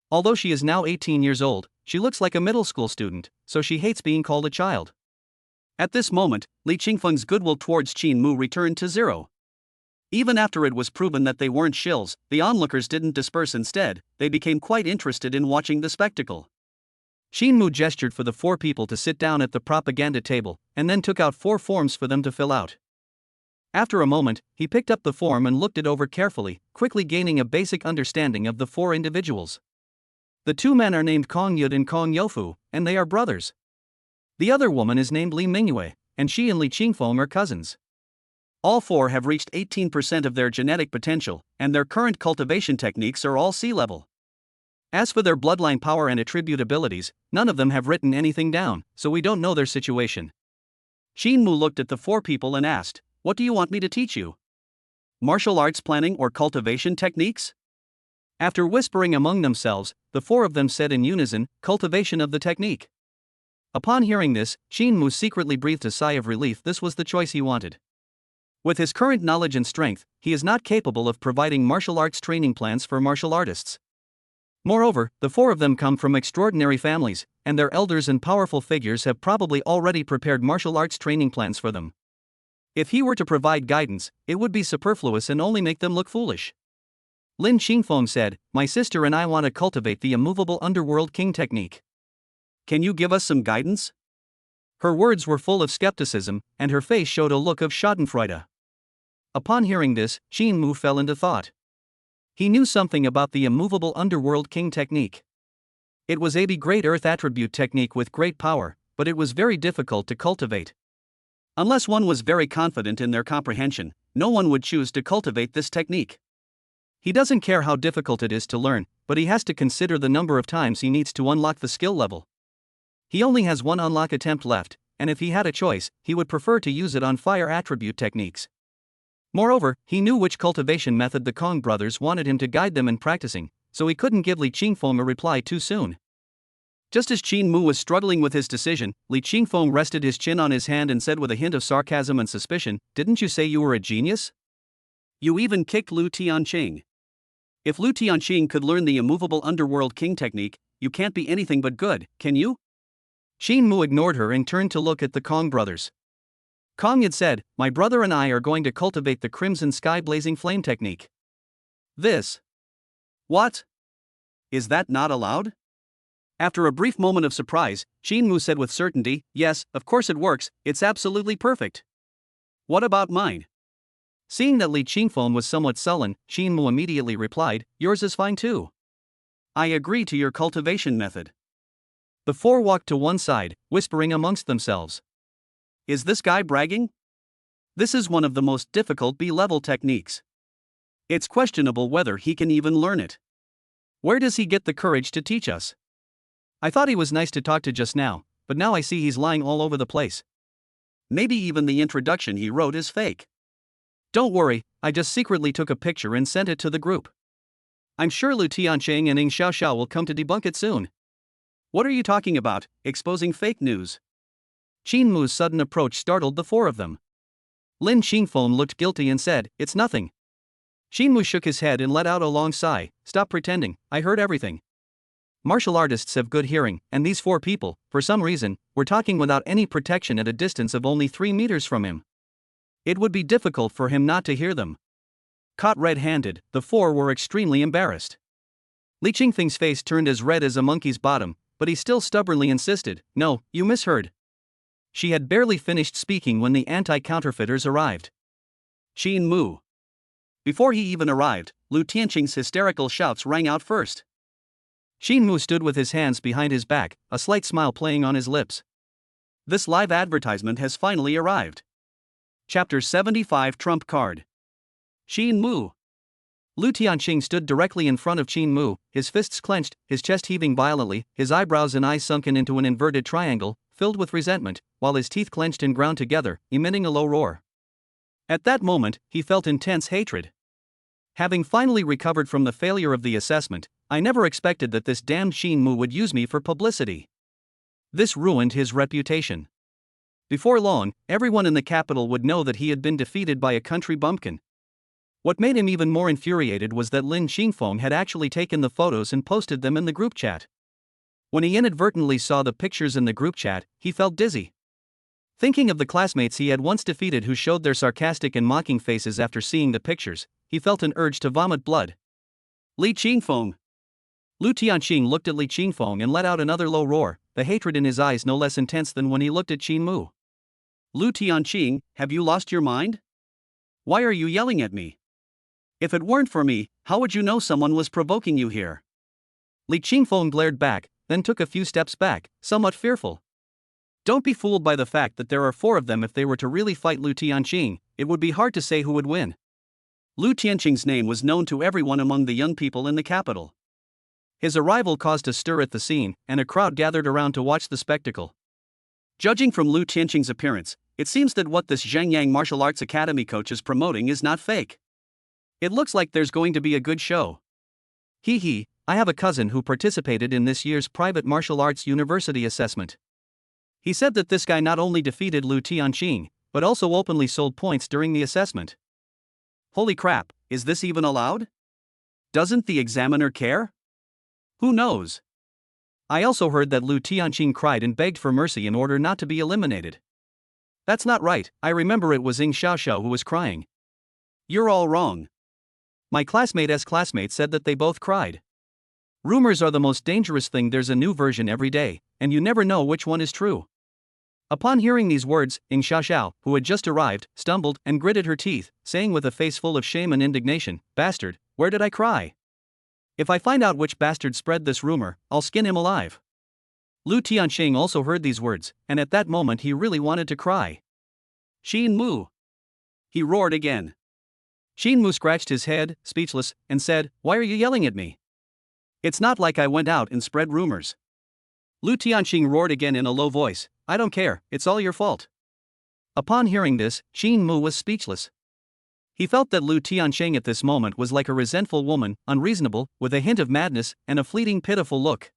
Although she is now 18 years old, she looks like a middle school student, so she hates being called a child. At this moment, Li Qingfeng's goodwill towards Qin returned to zero. Even after it was proven that they weren't shills, the onlookers didn't disperse. Instead, they became quite interested in watching the spectacle. Shinmu gestured for the four people to sit down at the propaganda table, and then took out 4 forms for them to fill out. After a moment, he picked up the form and looked it over carefully, quickly gaining a basic understanding of the 4 individuals. The 2 men are named Kong Yud and Kong Yofu, and they are brothers. The other woman is named Li Mingyue, and she and Li Qingfeng are cousins. All 4 have reached 18% of their genetic potential, and their current cultivation techniques are all C-level. As for their bloodline power and attribute abilities, none of them have written anything down, so we don't know their situation. Shinmu looked at the 4 people and asked, "What do you want me to teach you? Martial arts planning or cultivation techniques?" After whispering among themselves, the 4 of them said in unison, "Cultivation of the technique." Upon hearing this, Shinmu secretly breathed a sigh of relief. This was the choice he wanted. With his current knowledge and strength, he is not capable of providing martial arts training plans for martial artists. Moreover, the 4 of them come from extraordinary families, and their elders and powerful figures have probably already prepared martial arts training plans for them. If he were to provide guidance, it would be superfluous and only make them look foolish. Lin Qingfeng said, "My sister and I want to cultivate the immovable underworld king technique. Can you give us some guidance?" Her words were full of skepticism, and her face showed a look of schadenfreude. Upon hearing this, Shinmu fell into thought. He knew something about the immovable underworld king technique. It was a great earth attribute technique with great power, but it was very difficult to cultivate. Unless one was very confident in their comprehension, no one would choose to cultivate this technique. He doesn't care how difficult it is to learn, but he has to consider the number of times he needs to unlock the skill level. He only has 1 unlock attempt left, and if he had a choice, he would prefer to use it on fire attribute techniques. Moreover, he knew which cultivation method the Kong brothers wanted him to guide them in practicing, so he couldn't give Li Qingfeng a reply too soon. Just as Qin Mu was struggling with his decision, Li Qingfeng rested his chin on his hand and said with a hint of sarcasm and suspicion, "Didn't you say you were a genius? You even kicked Lu Tianqing. If Lu Tianqing could learn the immovable underworld king technique, you can't be anything but good, can you?" Qin Mu ignored her and turned to look at the Kong brothers. Kong had said, "My brother and I are going to cultivate the crimson sky blazing flame technique." This. What? Is that not allowed? After a brief moment of surprise, Qin Mu said with certainty, "Yes, of course it works, it's absolutely perfect." "What about mine?" Seeing that Li Qingfeng was somewhat sullen, Qin Mu immediately replied, "Yours is fine too." "I agree to your cultivation method." The four walked to one side, whispering amongst themselves. "Is this guy bragging? This is one of the most difficult B-level techniques. It's questionable whether he can even learn it. Where does he get the courage to teach us? I thought he was nice to talk to just now, but now I see he's lying all over the place. Maybe even the introduction he wrote is fake." Don't worry, I just secretly took a picture and sent it to the group. I'm sure Lu Tianqing and Ing Xiaoxiao will come to debunk it soon." "What are you talking about, exposing fake news?" Qin Mu's sudden approach startled the four of them. Lin Qingfeng looked guilty and said, "It's nothing." Qin Mu shook his head and let out a long sigh. "Stop pretending, I heard everything." Martial artists have good hearing, and these four people, for some reason, were talking without any protection at a distance of only 3 meters from him. It would be difficult for him not to hear them. Caught red-handed, the four were extremely embarrassed. Li Qingfeng's face turned as red as a monkey's bottom, but he still stubbornly insisted, "No, you misheard." She had barely finished speaking when the anti-counterfeiters arrived. "Qin Mu." Before he even arrived, Lu Tianqing's hysterical shouts rang out first. Qin Mu stood with his hands behind his back, a slight smile playing on his lips. This live advertisement has finally arrived. Chapter 75 Trump Card. Qin Mu. Lu Tianqing stood directly in front of Qin Mu, his fists clenched, his chest heaving violently, his eyebrows and eyes sunken into an inverted triangle, filled with resentment, while his teeth clenched and ground together, emitting a low roar. At that moment, he felt intense hatred. Having finally recovered from the failure of the assessment, I never expected that this damned Qin Mu would use me for publicity. This ruined his reputation. Before long, everyone in the capital would know that he had been defeated by a country bumpkin. What made him even more infuriated was that Lin Qingfeng had actually taken the photos and posted them in the group chat. When he inadvertently saw the pictures in the group chat, he felt dizzy. Thinking of the classmates he had once defeated who showed their sarcastic and mocking faces after seeing the pictures, he felt an urge to vomit blood. "Li Qingfeng." Lu Tianqing looked at Li Qingfeng and let out another low roar, the hatred in his eyes no less intense than when he looked at Qin Mu. "Lu Tianqing, have you lost your mind? Why are you yelling at me? If it weren't for me, how would you know someone was provoking you here?" Li Qingfeng glared back, then took a few steps back, somewhat fearful. Don't be fooled by the fact that there are 4 of them. If they were to really fight Lu Tianqing, it would be hard to say who would win. Lu Tianqing's name was known to everyone among the young people in the capital. His arrival caused a stir at the scene, and a crowd gathered around to watch the spectacle. Judging from Lu Tianqing's appearance, it seems that what this Zhengyang Martial Arts Academy coach is promoting is not fake. It looks like there's going to be a good show. Hee, I have a cousin who participated in this year's private martial arts university assessment. He said that this guy not only defeated Lu Tianqing, but also openly sold points during the assessment. Holy crap, is this even allowed? Doesn't the examiner care? Who knows? I also heard that Lu Tianqing cried and begged for mercy in order not to be eliminated. That's not right, I remember it was Ing Xiaoxiao who was crying. You're all wrong. My classmate's classmate said that they both cried. Rumors are the most dangerous thing. There's a new version every day, and you never know which one is true. Upon hearing these words, Ing Xiaoxiao, who had just arrived, stumbled and gritted her teeth, saying with a face full of shame and indignation, "Bastard, where did I cry? If I find out which bastard spread this rumor, I'll skin him alive." Lu Tianqing also heard these words, and at that moment he really wanted to cry. "Qin Mu!" He roared again. Qin Mu scratched his head, speechless, and said, "Why are you yelling at me? It's not like I went out and spread rumors." Lu Tianqing roared again in a low voice, "I don't care, it's all your fault." Upon hearing this, Qin Mu was speechless. He felt that Lu Tianqing at this moment was like a resentful woman, unreasonable, with a hint of madness and a fleeting pitiful look.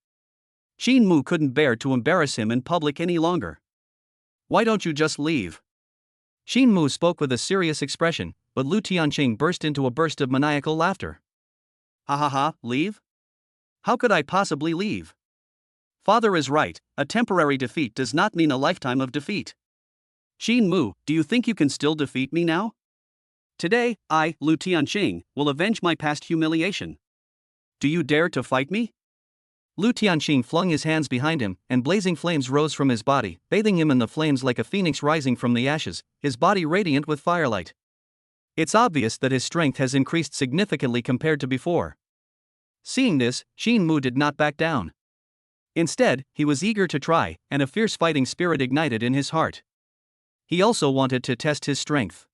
Xin Mu couldn't bear to embarrass him in public any longer. Why don't you just leave? Xin Mu spoke with a serious expression, but Lu Tianqing burst into a burst of maniacal laughter. Ha ha ha, leave? How could I possibly leave? Father is right, a temporary defeat does not mean a lifetime of defeat. Xin Mu, do you think you can still defeat me now? Today, I, Lu Tianqing, will avenge my past humiliation. Do you dare to fight me? Lu Tianqing flung his hands behind him, and blazing flames rose from his body, bathing him in the flames like a phoenix rising from the ashes, his body radiant with firelight. It's obvious that his strength has increased significantly compared to before. Seeing this, Xin Mu did not back down. Instead, he was eager to try, and a fierce fighting spirit ignited in his heart. He also wanted to test his strength.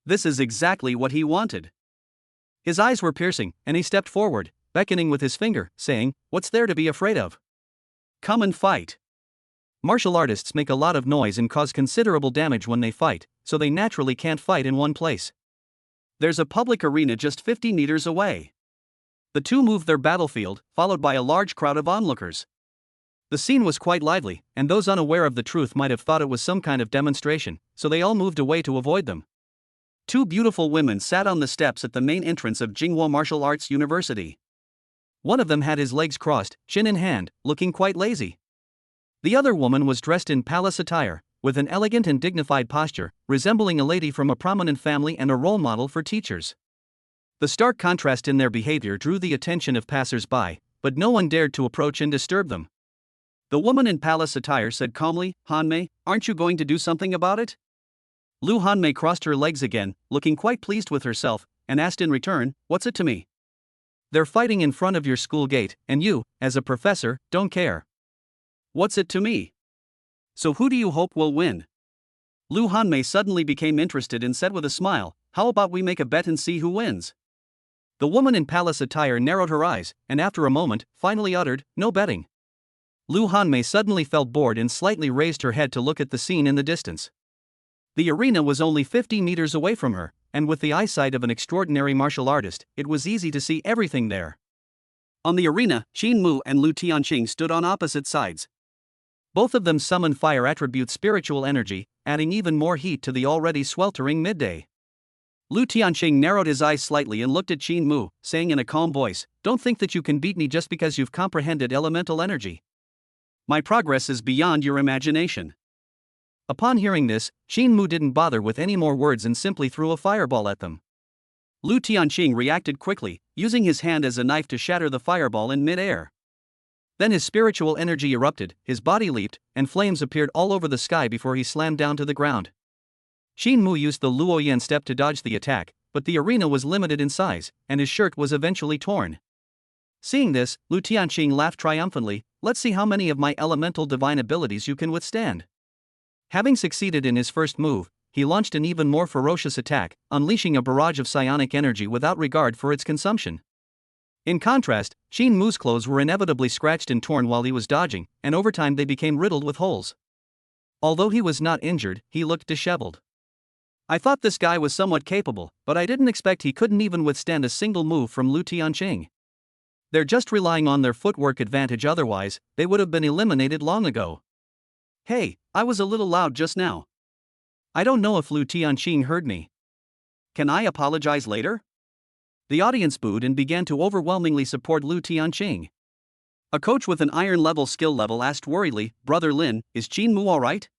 This is exactly what he wanted. His eyes were piercing, and he stepped forward, beckoning with his finger, saying, "What's there to be afraid of? Come and fight." Martial artists make a lot of noise and cause considerable damage when they fight, so they naturally can't fight in one place. There's a public arena just 50 meters away. The two moved their battlefield, followed by a large crowd of onlookers. The scene was quite lively, and those unaware of the truth might have thought it was some kind of demonstration, so they all moved away to avoid them. Two beautiful women sat on the steps at the main entrance of Jinghua Martial Arts University. One of them had his legs crossed, chin in hand, looking quite lazy. The other woman was dressed in palace attire, with an elegant and dignified posture, resembling a lady from a prominent family and a role model for teachers. The stark contrast in their behavior drew the attention of passers-by, but no one dared to approach and disturb them. The woman in palace attire said calmly, "Hanmei, aren't you going to do something about it?" Lu Hanmei crossed her legs again, looking quite pleased with herself, and asked in return, "What's it to me? They're fighting in front of your school gate, and you, as a professor, don't care." "What's it to me? So who do you hope will win?" Lu Hanmei suddenly became interested and said with a smile, "How about we make a bet and see who wins?" The woman in palace attire narrowed her eyes, and after a moment, finally uttered, "No betting." Lu Hanmei suddenly felt bored and slightly raised her head to look at the scene in the distance. The arena was only 50 meters away from her, and with the eyesight of an extraordinary martial artist, it was easy to see everything there. On the arena, Xin Mu and Lu Tianqing stood on opposite sides. Both of them summoned fire attribute spiritual energy, adding even more heat to the already sweltering midday. Lu Tianqing narrowed his eyes slightly and looked at Xin Mu, saying in a calm voice, "Don't think that you can beat me just because you've comprehended elemental energy. My progress is beyond your imagination." Upon hearing this, Xin Mu didn't bother with any more words and simply threw a fireball at them. Lu Tianqing reacted quickly, using his hand as a knife to shatter the fireball in mid-air. Then his spiritual energy erupted, his body leaped, and flames appeared all over the sky before he slammed down to the ground. Xin Mu used the Luoyan step to dodge the attack, but the arena was limited in size, and his shirt was eventually torn. Seeing this, Lu Tianqing laughed triumphantly, "Let's see how many of my elemental divine abilities you can withstand." Having succeeded in his first move, he launched an even more ferocious attack, unleashing a barrage of psionic energy without regard for its consumption. In contrast, Xin Mu's clothes were inevitably scratched and torn while he was dodging, and over time they became riddled with holes. Although he was not injured, he looked disheveled. "I thought this guy was somewhat capable, but I didn't expect he couldn't even withstand a single move from Lu Tianqing. They're just relying on their footwork advantage, otherwise, they would have been eliminated long ago." "Hey, I was a little loud just now. I don't know if Lu Tianqing heard me. Can I apologize later?" The audience booed and began to overwhelmingly support Lu Tianqing. A coach with an iron-level skill level asked worriedly, "Brother Lin, is Qin Mu alright?"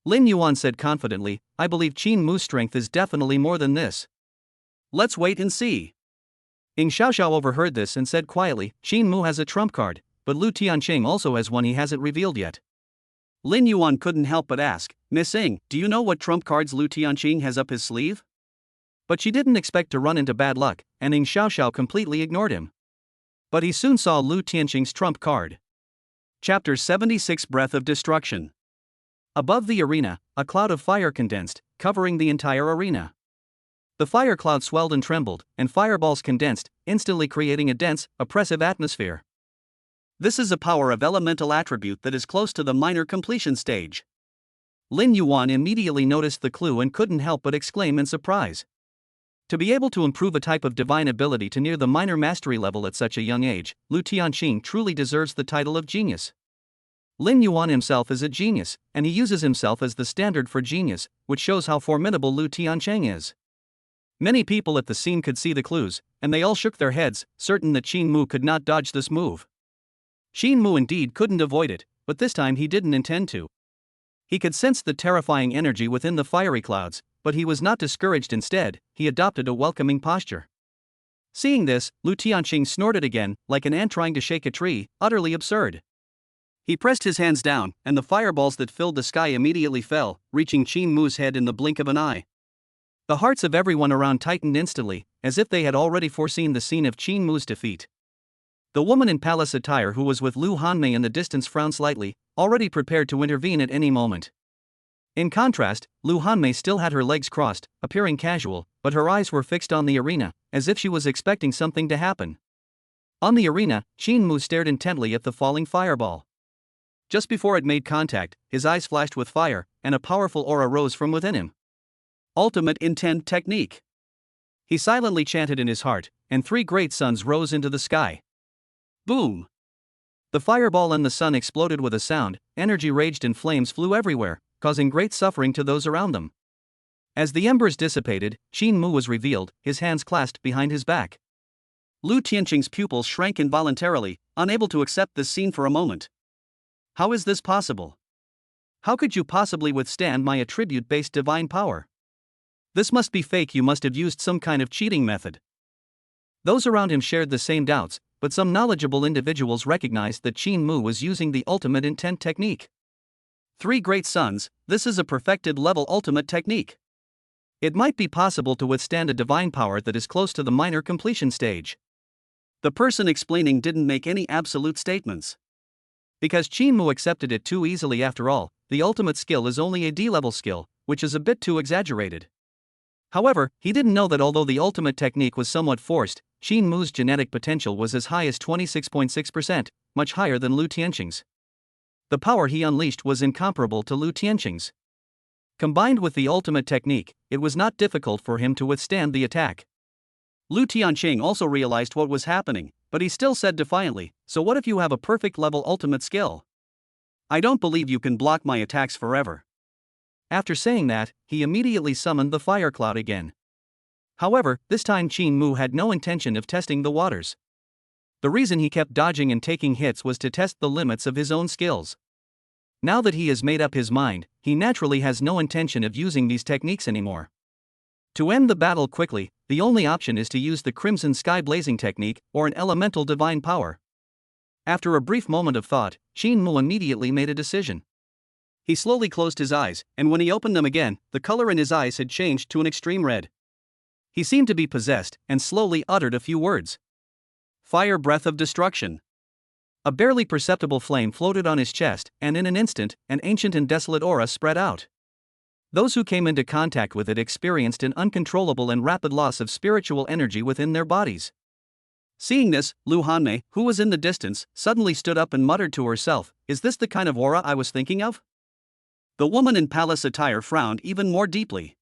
Lin Yuan said confidently, "I believe Qin Mu's strength is definitely more than this. Let's wait and see." Ing Xiaoxiao overheard this and said quietly, "Qin Mu has a trump card, but Lu Tianqing also has one he hasn't revealed yet." Lin Yuan couldn't help but ask, "Miss Ing, do you know what trump cards Lu Tianqing has up his sleeve?" But she didn't expect to run into bad luck, and Ing Xiaoxiao completely ignored him. But he soon saw Lu Tianqing's trump card. Chapter 76 Breath of Destruction. Above the arena, a cloud of fire condensed, covering the entire arena. The fire cloud swelled and trembled, and fireballs condensed, instantly creating a dense, oppressive atmosphere. This is a power of elemental attribute that is close to the minor completion stage. Lin Yuan immediately noticed the clue and couldn't help but exclaim in surprise. To be able to improve a type of divine ability to near the minor mastery level at such a young age, Lu Tianqing truly deserves the title of genius. Lin Yuan himself is a genius, and he uses himself as the standard for genius, which shows how formidable Lu Tianqing is. Many people at the scene could see the clues, and they all shook their heads, certain that Qin Mu could not dodge this move. Qin Mu indeed couldn't avoid it, but this time he didn't intend to. He could sense the terrifying energy within the fiery clouds, but he was not discouraged. Instead, he adopted a welcoming posture. Seeing this, Lu Tianqing snorted again, like an ant trying to shake a tree, utterly absurd. He pressed his hands down, and the fireballs that filled the sky immediately fell, reaching Qin Mu's head in the blink of an eye. The hearts of everyone around tightened instantly, as if they had already foreseen the scene of Qin Mu's defeat. The woman in palace attire who was with Lu Hanmei in the distance frowned slightly, already prepared to intervene at any moment. In contrast, Lu Hanmei still had her legs crossed, appearing casual, but her eyes were fixed on the arena, as if she was expecting something to happen. On the arena, Qin Mu stared intently at the falling fireball. Just before it made contact, his eyes flashed with fire, and a powerful aura rose from within him. Ultimate Intent Technique. He silently chanted in his heart, and 3 great suns rose into the sky. Boom! The fireball and the sun exploded with a sound, energy raged and flames flew everywhere, causing great suffering to those around them. As the embers dissipated, Qin Mu was revealed, his hands clasped behind his back. Lu Tianqing's pupils shrank involuntarily, unable to accept this scene for a moment. How is this possible? How could you possibly withstand my attribute-based divine power? This must be fake. You must have used some kind of cheating method. Those around him shared the same doubts, but some knowledgeable individuals recognized that Qin Mu was using the ultimate intent technique. 3 great suns, this is a perfected level ultimate technique. It might be possible to withstand a divine power that is close to the minor completion stage. The person explaining didn't make any absolute statements. Because Qin Mu accepted it too easily. After all, the ultimate skill is only a D-level skill, which is a bit too exaggerated. However, he didn't know that although the ultimate technique was somewhat forced, Qin Mu's genetic potential was as high as 26.6%, much higher than Lu Tianqing's. The power he unleashed was incomparable to Lu Tianqing's. Combined with the ultimate technique, it was not difficult for him to withstand the attack. Lu Tianqing also realized what was happening, but he still said defiantly, "So what if you have a perfect level ultimate skill? I don't believe you can block my attacks forever." After saying that, he immediately summoned the fire cloud again. However, this time Qin Mu had no intention of testing the waters. The reason he kept dodging and taking hits was to test the limits of his own skills. Now that he has made up his mind, he naturally has no intention of using these techniques anymore. To end the battle quickly, the only option is to use the Crimson Sky Blazing technique or an elemental divine power. After a brief moment of thought, Qin Mu immediately made a decision. He slowly closed his eyes, and when he opened them again, the color in his eyes had changed to an extreme red. He seemed to be possessed, and slowly uttered a few words. Fire Breath of Destruction. A barely perceptible flame floated on his chest, and in an instant, an ancient and desolate aura spread out. Those who came into contact with it experienced an uncontrollable and rapid loss of spiritual energy within their bodies. Seeing this, Lu Hanmei, who was in the distance, suddenly stood up and muttered to herself, "Is this the kind of aura I was thinking of?" The woman in palace attire frowned even more deeply.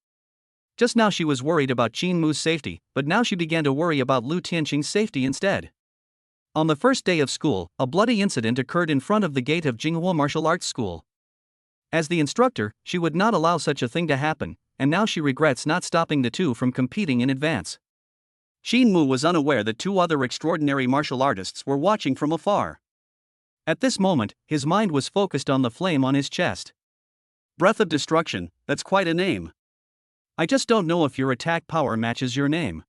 Just now she was worried about Qin Mu's safety, but now she began to worry about Lu Tianqing's safety instead. On the first day of school, a bloody incident occurred in front of the gate of Jinghua Martial Arts School. As the instructor, she would not allow such a thing to happen, and now she regrets not stopping the two from competing in advance. Qin Mu was unaware that 2 other extraordinary martial artists were watching from afar. At this moment, his mind was focused on the flame on his chest. Breath of Destruction, that's quite a name. I just don't know if your attack power matches your name.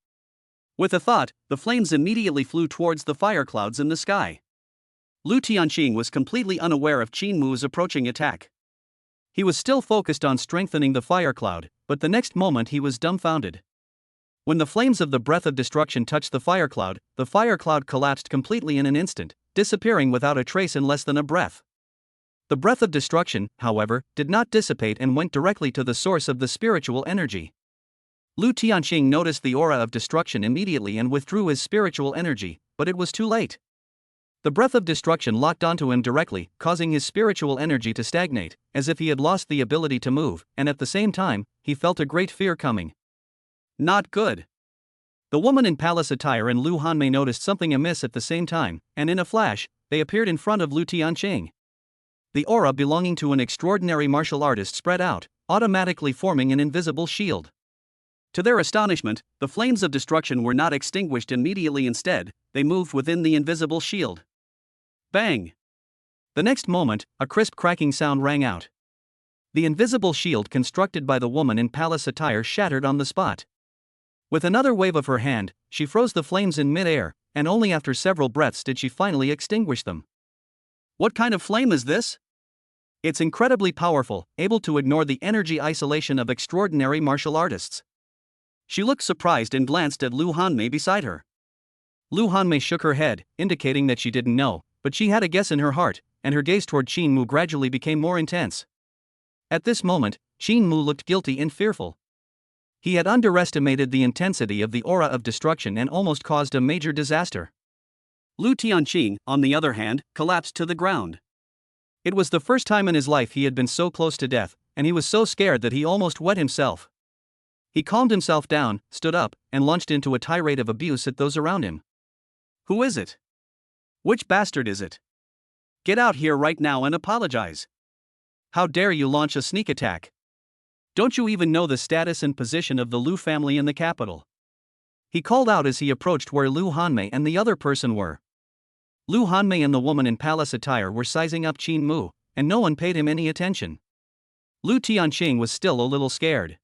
With a thought, the flames immediately flew towards the fire clouds in the sky. Lu Tianqing was completely unaware of Qin Mu's approaching attack. He was still focused on strengthening the fire cloud, but the next moment he was dumbfounded. When the flames of the Breath of Destruction touched the fire cloud collapsed completely in an instant, disappearing without a trace in less than a breath. The Breath of Destruction, however, did not dissipate and went directly to the source of the spiritual energy. Lu Tianqing noticed the aura of destruction immediately and withdrew his spiritual energy, but it was too late. The Breath of Destruction locked onto him directly, causing his spiritual energy to stagnate, as if he had lost the ability to move, and at the same time, he felt a great fear coming. Not good. The woman in palace attire and Lu Hanmei noticed something amiss at the same time, and in a flash, they appeared in front of Lu Tianqing. The aura belonging to an extraordinary martial artist spread out, automatically forming an invisible shield. To their astonishment, the flames of destruction were not extinguished immediately. Instead, they moved within the invisible shield. Bang! The next moment, a crisp cracking sound rang out. The invisible shield constructed by the woman in palace attire shattered on the spot. With another wave of her hand, she froze the flames in mid-air, and only after several breaths did she finally extinguish them. What kind of flame is this? It's incredibly powerful, able to ignore the energy isolation of extraordinary martial artists. She looked surprised and glanced at Lu Hanmei beside her. Lu Hanmei shook her head, indicating that she didn't know, but she had a guess in her heart, and her gaze toward Qin Mu gradually became more intense. At this moment, Qin Mu looked guilty and fearful. He had underestimated the intensity of the aura of destruction and almost caused a major disaster. Lu Tianqing, on the other hand, collapsed to the ground. It was the first time in his life he had been so close to death, and he was so scared that he almost wet himself. He calmed himself down, stood up, and launched into a tirade of abuse at those around him. Who is it? Which bastard is it? Get out here right now and apologize. How dare you launch a sneak attack? Don't you even know the status and position of the Lu family in the capital? He called out as he approached where Lu Hanmei and the other person were. Lu Hanmei and the woman in palace attire were sizing up Qin Mu, and no one paid him any attention. Lu Tianqing was still a little scared.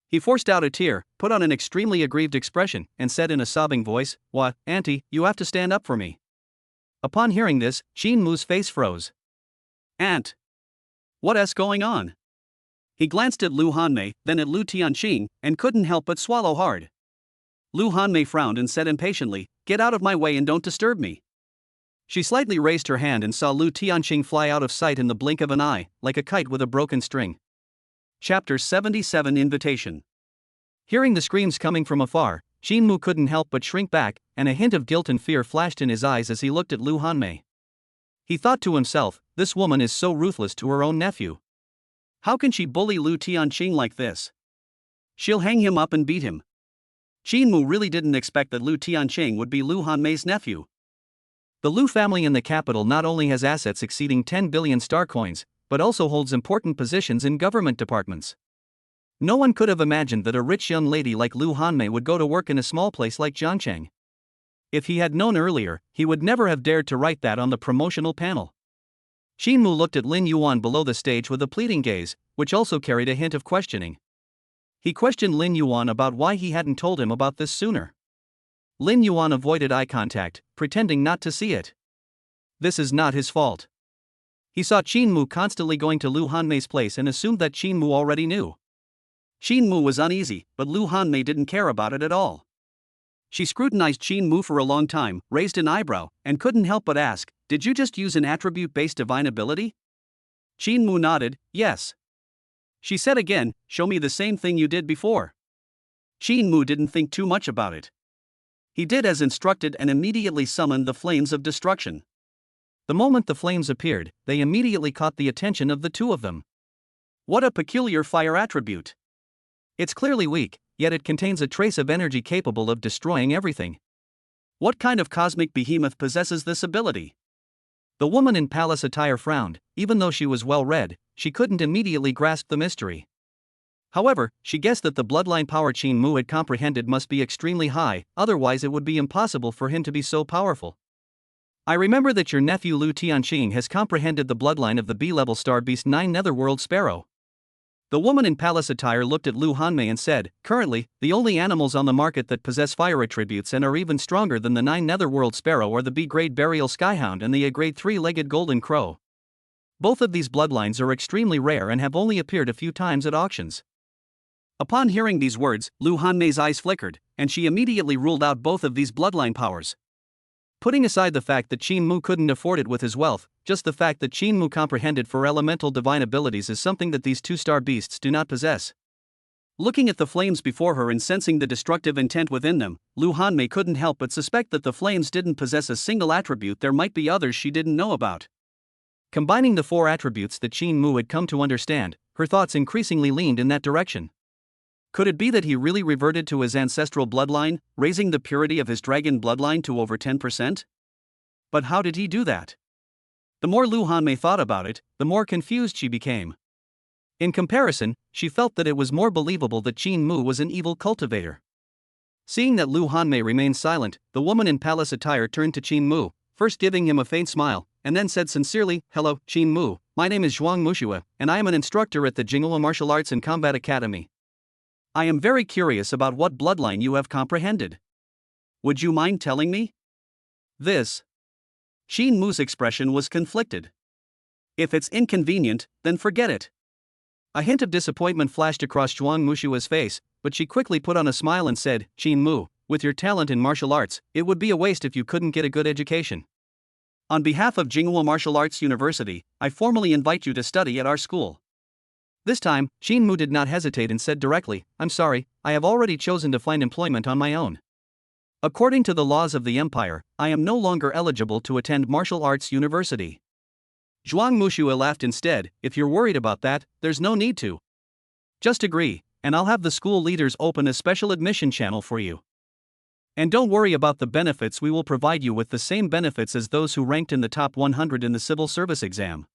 He forced out a tear, put on an extremely aggrieved expression, and said in a sobbing voice, "What, Auntie, you have to stand up for me." Upon hearing this, Qin Mu's face froze. Aunt! What's going on? He glanced at Lu Hanmei, then at Lu Tianqing, and couldn't help but swallow hard. Lu Hanmei frowned and said impatiently, "Get out of my way and don't disturb me." She slightly raised her hand and saw Lu Tianqing fly out of sight in the blink of an eye, like a kite with a broken string. Chapter 77 Invitation. Hearing the screams coming from afar, Qin Mu couldn't help but shrink back, and a hint of guilt and fear flashed in his eyes as he looked at Lu Hanmei. He thought to himself, this woman is so ruthless to her own nephew. How can she bully Lu Tianqing like this? She'll hang him up and beat him. Qin Mu really didn't expect that Lu Tianqing would be Lu Hanmei's nephew. The Lu family in the capital not only has assets exceeding 10 billion star coins, but also holds important positions in government departments. No one could have imagined that a rich young lady like Lu Hanmei would go to work in a small place like Jiangcheng. If he had known earlier, he would never have dared to write that on the promotional panel. Qin Mu looked at Lin Yuan below the stage with a pleading gaze, which also carried a hint of questioning. He questioned Lin Yuan about why he hadn't told him about this sooner. Lin Yuan avoided eye contact, pretending not to see it. This is not his fault. He saw Qin Mu constantly going to Lu Hanmei's place and assumed that Qin Mu already knew. Qin Mu was uneasy, but Lu Hanmei didn't care about it at all. She scrutinized Qin Mu for a long time, raised an eyebrow, and couldn't help but ask, "Did you just use an attribute-based divine ability?" Qin Mu nodded, "Yes." She said again, "Show me the same thing you did before." Qin Mu didn't think too much about it. He did as instructed and immediately summoned the flames of destruction. The moment the flames appeared, they immediately caught the attention of the two of them. What a peculiar fire attribute. It's clearly weak, yet it contains a trace of energy capable of destroying everything. What kind of cosmic behemoth possesses this ability? The woman in palace attire frowned. Even though she was well read, she couldn't immediately grasp the mystery. However, she guessed that the bloodline power Qin Mu had comprehended must be extremely high, otherwise it would be impossible for him to be so powerful. I remember that your nephew Lu Tianqing has comprehended the bloodline of the B-level star beast 9 Netherworld Sparrow. The woman in palace attire looked at Lu Hanmei and said, "Currently, the only animals on the market that possess fire attributes and are even stronger than the 9 Netherworld Sparrow are the B-grade Burial Skyhound and the A-grade 3-legged Golden Crow. Both of these bloodlines are extremely rare and have only appeared a few times at auctions." Upon hearing these words, Lu Hanmei's eyes flickered, and she immediately ruled out both of these bloodline powers. Putting aside the fact that Qin Mu couldn't afford it with his wealth, just the fact that Qin Mu comprehended for elemental divine abilities is something that these two-star beasts do not possess. Looking at the flames before her and sensing the destructive intent within them, Lu Hanmei couldn't help but suspect that the flames didn't possess a single attribute. There might be others she didn't know about. Combining the 4 attributes that Qin Mu had come to understand, her thoughts increasingly leaned in that direction. Could it be that he really reverted to his ancestral bloodline, raising the purity of his dragon bloodline to over 10%? But how did he do that? The more Lu Hanmei thought about it, the more confused she became. In comparison, she felt that it was more believable that Qin Mu was an evil cultivator. Seeing that Lu Hanmei remained silent, the woman in palace attire turned to Qin Mu, first giving him a faint smile, and then said sincerely, "Hello, Qin Mu, my name is Zhuang Mushua, and I am an instructor at the Jinghua Martial Arts and Combat Academy. I am very curious about what bloodline you have comprehended. Would you mind telling me?" This. Qin Mu's expression was conflicted. If it's inconvenient, then forget it. A hint of disappointment flashed across Zhuang Mushua's face, but she quickly put on a smile and said, "Qin Mu, with your talent in martial arts, it would be a waste if you couldn't get a good education. On behalf of Jinghua Martial Arts University, I formally invite you to study at our school." This time, Qin Mu did not hesitate and said directly, "I'm sorry, I have already chosen to find employment on my own. According to the laws of the empire, I am no longer eligible to attend martial arts university." Zhuang Mushua laughed instead. "If you're worried about that, there's no need to. Just agree, and I'll have the school leaders open a special admission channel for you. And don't worry about the benefits, we will provide you with the same benefits as those who ranked in the top 100 in the civil service exam."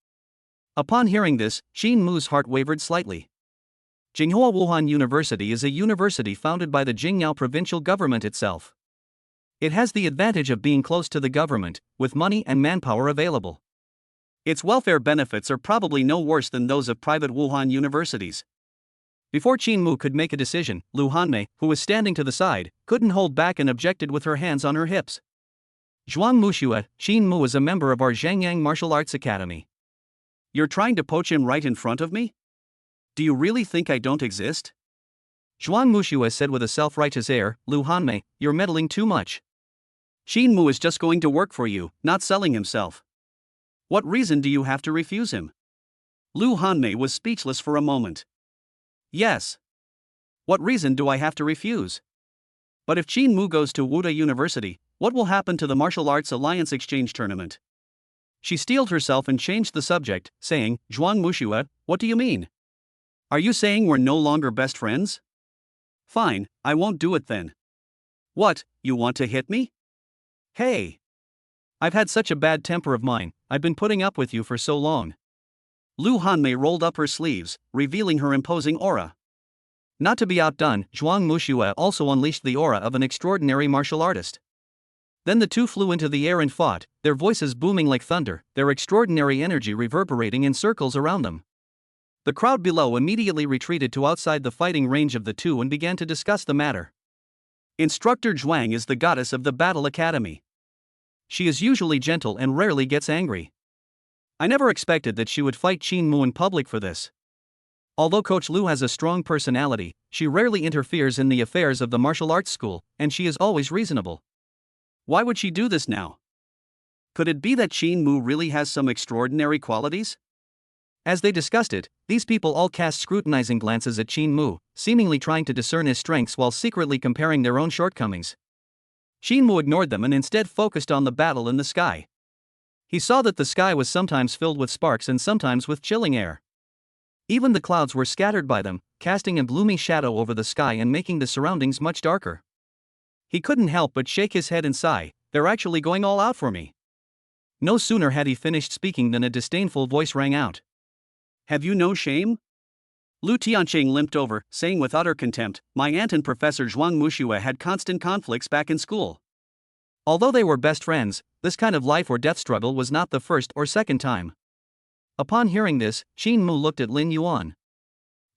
Upon hearing this, Qin Mu's heart wavered slightly. Jinghua Wuhan University is a university founded by the Jingyao provincial government itself. It has the advantage of being close to the government, with money and manpower available. Its welfare benefits are probably no worse than those of private Wuhan universities. Before Qin Mu could make a decision, Lu Hanmei, who was standing to the side, couldn't hold back and objected with her hands on her hips. "Zhuang Mushua, Qin Mu is a member of our Zhangyang Martial Arts Academy. You're trying to poach him right in front of me? Do you really think I don't exist?" Zhuang Mushua said with a self-righteous air. "Lu Hanmei, you're meddling too much. Qin Mu is just going to work for you, not selling himself. What reason do you have to refuse him?" Lu Hanmei was speechless for a moment. Yes. What reason do I have to refuse? But if Qin Mu goes to Wuda University, what will happen to the Martial Arts Alliance Exchange Tournament? She steeled herself and changed the subject, saying, "Zhuang Mushua, what do you mean? Are you saying we're no longer best friends? Fine, I won't do it then." "What, you want to hit me? Hey! I've had such a bad temper of mine, I've been putting up with you for so long." Lu Hanmei rolled up her sleeves, revealing her imposing aura. Not to be outdone, Zhuang Mushua also unleashed the aura of an extraordinary martial artist. Then the two flew into the air and fought, their voices booming like thunder, their extraordinary energy reverberating in circles around them. The crowd below immediately retreated to outside the fighting range of the two and began to discuss the matter. Instructor Zhuang is the goddess of the Battle Academy. She is usually gentle and rarely gets angry. I never expected that she would fight Qin Mu in public for this. Although Coach Lu has a strong personality, she rarely interferes in the affairs of the martial arts school, and she is always reasonable. Why would she do this now? Could it be that Qin Mu really has some extraordinary qualities? As they discussed it, these people all cast scrutinizing glances at Qin Mu, seemingly trying to discern his strengths while secretly comparing their own shortcomings. Qin Mu ignored them and instead focused on the battle in the sky. He saw that the sky was sometimes filled with sparks and sometimes with chilling air. Even the clouds were scattered by them, casting a gloomy shadow over the sky and making the surroundings much darker. He couldn't help but shake his head and sigh, "They're actually going all out for me." No sooner had he finished speaking than a disdainful voice rang out. "Have you no shame?" Lu Tianqing limped over, saying with utter contempt, "My aunt and Professor Zhuang Mushua had constant conflicts back in school." Although they were best friends, this kind of life or death struggle was not the first or second time. Upon hearing this, Qin Mu looked at Lin Yuan.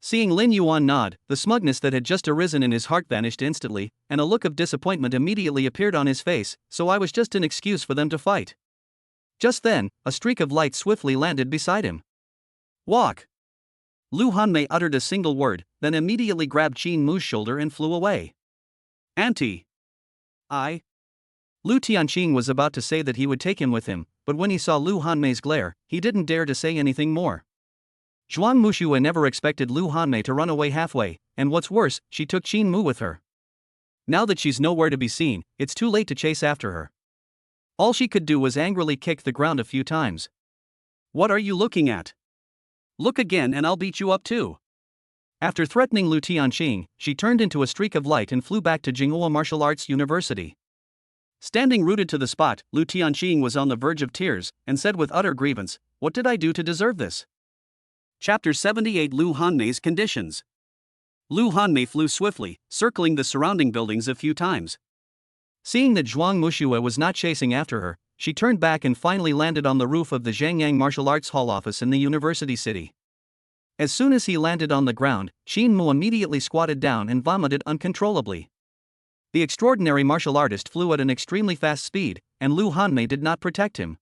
Seeing Lin Yuan nod, the smugness that had just arisen in his heart vanished instantly, and a look of disappointment immediately appeared on his face. "So I was just an excuse for them to fight." Just then, a streak of light swiftly landed beside him. "Walk!" Lu Hanmei uttered a single word, then immediately grabbed Qin Mu's shoulder and flew away. "Auntie! Lu Tianqing was about to say that he would take him with him, but when he saw Lu Hanmei's glare, he didn't dare to say anything more. Zhuang Mushua never expected Lu Hanmei to run away halfway, and what's worse, she took Qin Mu with her. Now that she's nowhere to be seen, it's too late to chase after her. All she could do was angrily kick the ground a few times. "What are you looking at? Look again and I'll beat you up too." After threatening Lu Tianqing, she turned into a streak of light and flew back to Jinghua Martial Arts University. Standing rooted to the spot, Lu Tianqing was on the verge of tears, and said with utter grievance, "What did I do to deserve this?" Chapter 78 Lu Hanmei's Conditions. Lu Hanmei flew swiftly, circling the surrounding buildings a few times. Seeing that Zhuang Muxue was not chasing after her, she turned back and finally landed on the roof of the Zhangyang Martial Arts Hall office in the university city. As soon as he landed on the ground, Qin Mu immediately squatted down and vomited uncontrollably. The extraordinary martial artist flew at an extremely fast speed, and Lu Hanmei did not protect him.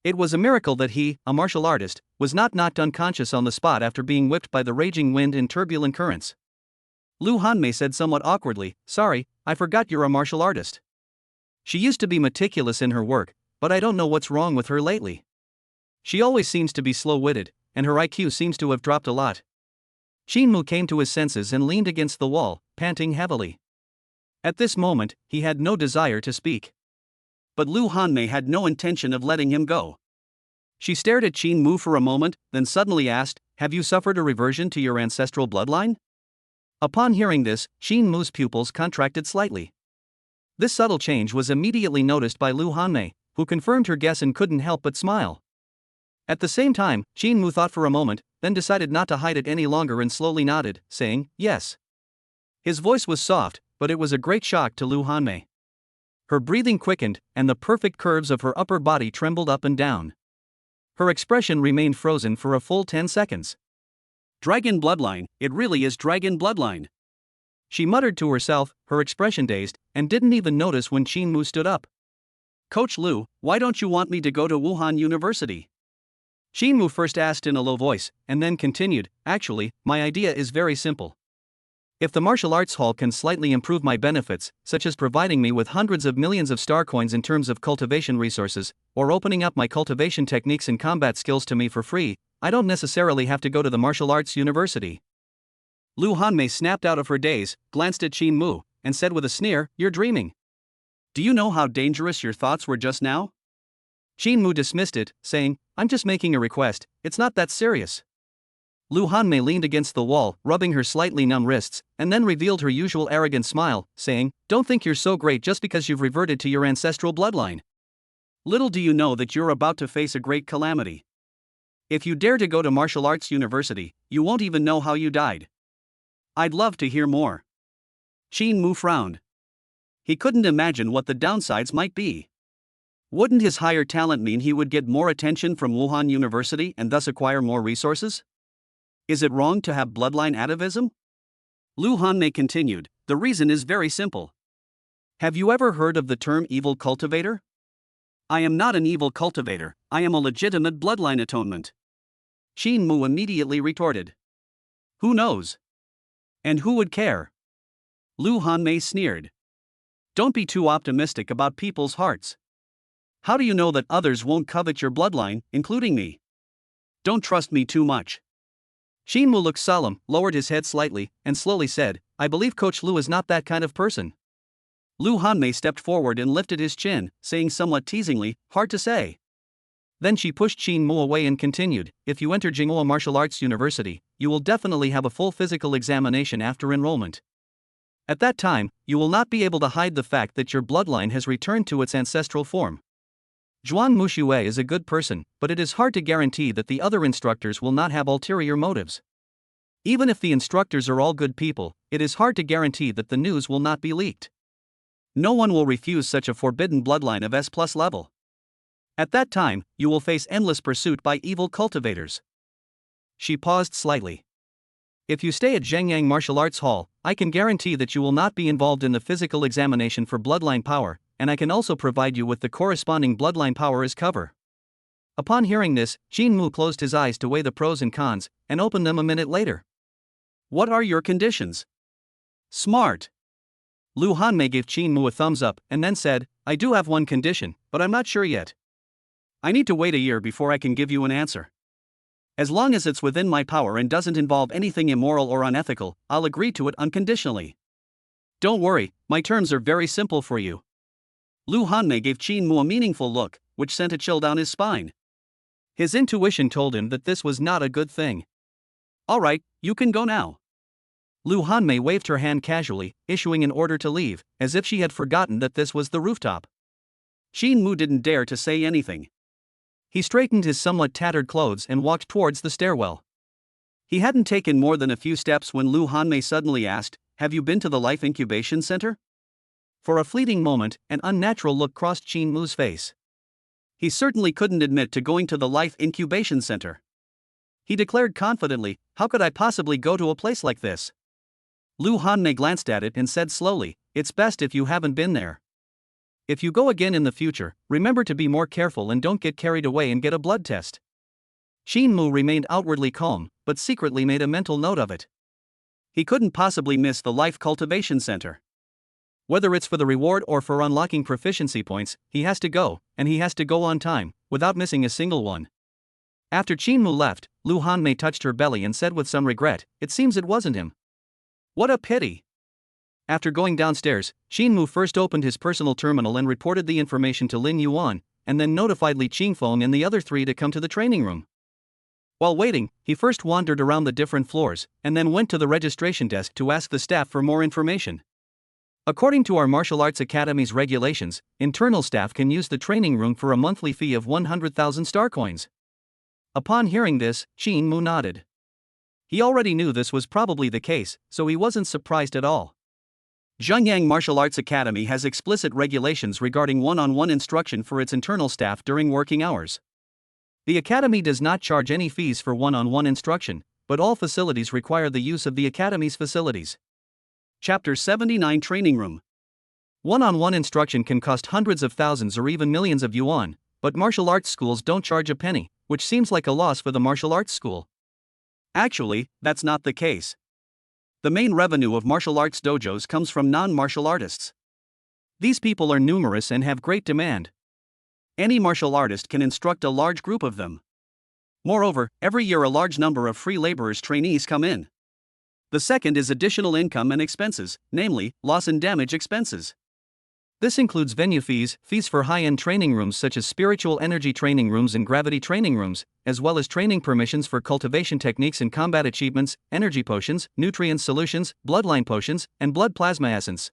It was a miracle that he, a martial artist, was not knocked unconscious on the spot after being whipped by the raging wind and turbulent currents. Lu Hanmei said somewhat awkwardly, "Sorry, I forgot you're a martial artist." She used to be meticulous in her work, but I don't know what's wrong with her lately. She always seems to be slow-witted, and her IQ seems to have dropped a lot. Qin Mu came to his senses and leaned against the wall, panting heavily. At this moment, he had no desire to speak. But Lu Hanmei had no intention of letting him go. She stared at Qin Mu for a moment, then suddenly asked, "Have you suffered a reversion to your ancestral bloodline?" Upon hearing this, Qin Mu's pupils contracted slightly. This subtle change was immediately noticed by Lu Hanmei, who confirmed her guess and couldn't help but smile. At the same time, Qin Mu thought for a moment, then decided not to hide it any longer and slowly nodded, saying, "Yes." His voice was soft, but it was a great shock to Lu Hanmei. Her breathing quickened, and the perfect curves of her upper body trembled up and down. Her expression remained frozen for a full 10 seconds. "Dragon bloodline, it really is dragon bloodline," she muttered to herself, her expression dazed, and didn't even notice when Qin Mu stood up. "Coach Lu, why don't you want me to go to Wuhan University?" Qin Mu first asked in a low voice, and then continued, "Actually, my idea is very simple. If the martial arts hall can slightly improve my benefits, such as providing me with hundreds of millions of star coins in terms of cultivation resources, or opening up my cultivation techniques and combat skills to me for free, I don't necessarily have to go to the martial arts university." Lu Hanmei snapped out of her daze, glanced at Qin Mu, and said with a sneer, "You're dreaming. Do you know how dangerous your thoughts were just now?" Qin Mu dismissed it, saying, "I'm just making a request, it's not that serious." Lu Hanmei leaned against the wall, rubbing her slightly numb wrists, and then revealed her usual arrogant smile, saying, "Don't think you're so great just because you've reverted to your ancestral bloodline. Little do you know that you're about to face a great calamity. If you dare to go to martial arts university, you won't even know how you died." "I'd love to hear more." Qin Mu frowned. He couldn't imagine what the downsides might be. Wouldn't his higher talent mean he would get more attention from Wuhan University and thus acquire more resources? Is it wrong to have bloodline atavism? Lu Hanmei continued, "The reason is very simple. Have you ever heard of the term evil cultivator?" "I am not an evil cultivator, I am a legitimate bloodline atonement." Qin Mu immediately retorted. "Who knows? And who would care?" Lu Hanmei sneered. "Don't be too optimistic about people's hearts. How do you know that others won't covet your bloodline, including me? Don't trust me too much." Qin Mu looked solemn, lowered his head slightly, and slowly said, "I believe Coach Lu is not that kind of person." Lu Hanmei stepped forward and lifted his chin, saying somewhat teasingly, "Hard to say." Then she pushed Qin Mu away and continued, "If you enter Jinghua Martial Arts University, you will definitely have a full physical examination after enrollment. At that time, you will not be able to hide the fact that your bloodline has returned to its ancestral form. Zhuang Muxue is a good person, but it is hard to guarantee that the other instructors will not have ulterior motives. Even if the instructors are all good people, it is hard to guarantee that the news will not be leaked. No one will refuse such a forbidden bloodline of S+ level. At that time, you will face endless pursuit by evil cultivators." She paused slightly. "If you stay at Zhangyang Martial Arts Hall, I can guarantee that you will not be involved in the physical examination for bloodline power, and I can also provide you with the corresponding bloodline power as cover." Upon hearing this, Qin Mu closed his eyes to weigh the pros and cons, and opened them a minute later. "What are your conditions?" "Smart." Lu Hanmei gave Qin Mu a thumbs up, and then said, "I do have one condition, but I'm not sure yet. I need to wait a year before I can give you an answer. As long as it's within my power and doesn't involve anything immoral or unethical, I'll agree to it unconditionally. Don't worry, my terms are very simple for you." Lu Hanmei gave Qin Mu a meaningful look, which sent a chill down his spine. His intuition told him that this was not a good thing. "All right, you can go now." Lu Hanmei waved her hand casually, issuing an order to leave, as if she had forgotten that this was the rooftop. Xin Mu didn't dare to say anything. He straightened his somewhat tattered clothes and walked towards the stairwell. He hadn't taken more than a few steps when Lu Hanmei suddenly asked, "Have you been to the Life Incubation Center?" For a fleeting moment, an unnatural look crossed Xin Mu's face. He certainly couldn't admit to going to the Life Incubation Center. He declared confidently, "How could I possibly go to a place like this?" Lu Hanmei glanced at it and said slowly, "It's best if you haven't been there. If you go again in the future, remember to be more careful and don't get carried away and get a blood test." Xin Mu remained outwardly calm, but secretly made a mental note of it. He couldn't possibly miss the Life Cultivation Center. Whether it's for the reward or for unlocking proficiency points, he has to go, and he has to go on time, without missing a single one. After Xin Mu left, Lu Hanmei touched her belly and said with some regret, "It seems it wasn't him." What a pity. After going downstairs, Xin Mu first opened his personal terminal and reported the information to Lin Yuan, and then notified Li Qingfeng and the other three to come to the training room. While waiting, he first wandered around the different floors, and then went to the registration desk to ask the staff for more information. According to our Martial Arts Academy's regulations, internal staff can use the training room for a monthly fee of 100,000 star coins. Upon hearing this, Xin Mu nodded. He already knew this was probably the case, so he wasn't surprised at all. Zhengyang Martial Arts Academy has explicit regulations regarding one-on-one instruction for its internal staff during working hours. The academy does not charge any fees for one-on-one instruction, but all facilities require the use of the academy's facilities. Chapter 79 Training Room. One-on-one instruction can cost hundreds of thousands or even millions of yuan, but martial arts schools don't charge a penny, which seems like a loss for the martial arts school. Actually, that's not the case. The main revenue of martial arts dojos comes from non-martial artists. These people are numerous and have great demand. Any martial artist can instruct a large group of them. Moreover, every year a large number of free laborers trainees come in. The second is additional income and expenses, namely, loss and damage expenses. This includes venue fees, fees for high-end training rooms such as spiritual energy training rooms and gravity training rooms, as well as training permissions for cultivation techniques and combat achievements, energy potions, nutrient solutions, bloodline potions, and blood plasma essence.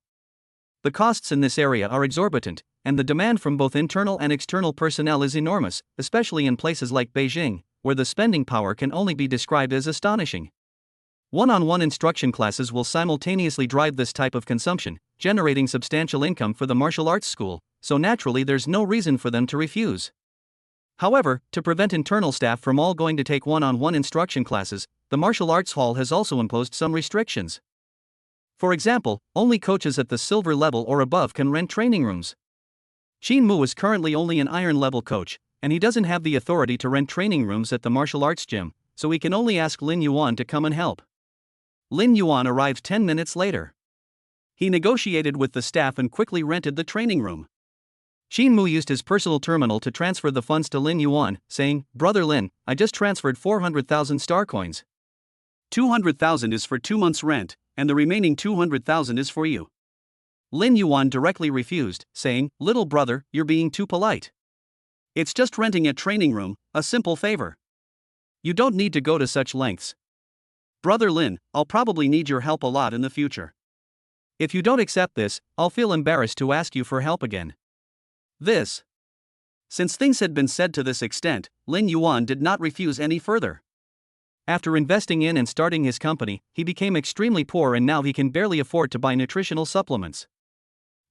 The costs in this area are exorbitant, and the demand from both internal and external personnel is enormous, especially in places like Beijing, where the spending power can only be described as astonishing. One-on-one instruction classes will simultaneously drive this type of consumption, generating substantial income for the martial arts school, so naturally there's no reason for them to refuse. However, to prevent internal staff from all going to take one-on-one instruction classes, the martial arts hall has also imposed some restrictions. For example, only coaches at the silver level or above can rent training rooms. Xin Mu is currently only an iron level coach, and he doesn't have the authority to rent training rooms at the martial arts gym, so he can only ask Lin Yuan to come and help. Lin Yuan arrived 10 minutes later. He negotiated with the staff and quickly rented the training room. Xin Mu used his personal terminal to transfer the funds to Lin Yuan, saying, "Brother Lin, I just transferred 400,000 star coins. 200,000 is for 2 months' rent, and the remaining 200,000 is for you." Lin Yuan directly refused, saying, "Little brother, you're being too polite. It's just renting a training room, a simple favor. You don't need to go to such lengths. Brother Lin, I'll probably need your help a lot in the future. If you don't accept this, I'll feel embarrassed to ask you for help again." Since things had been said to this extent, Lin Yuan did not refuse any further. After investing in and starting his company, he became extremely poor and now he can barely afford to buy nutritional supplements.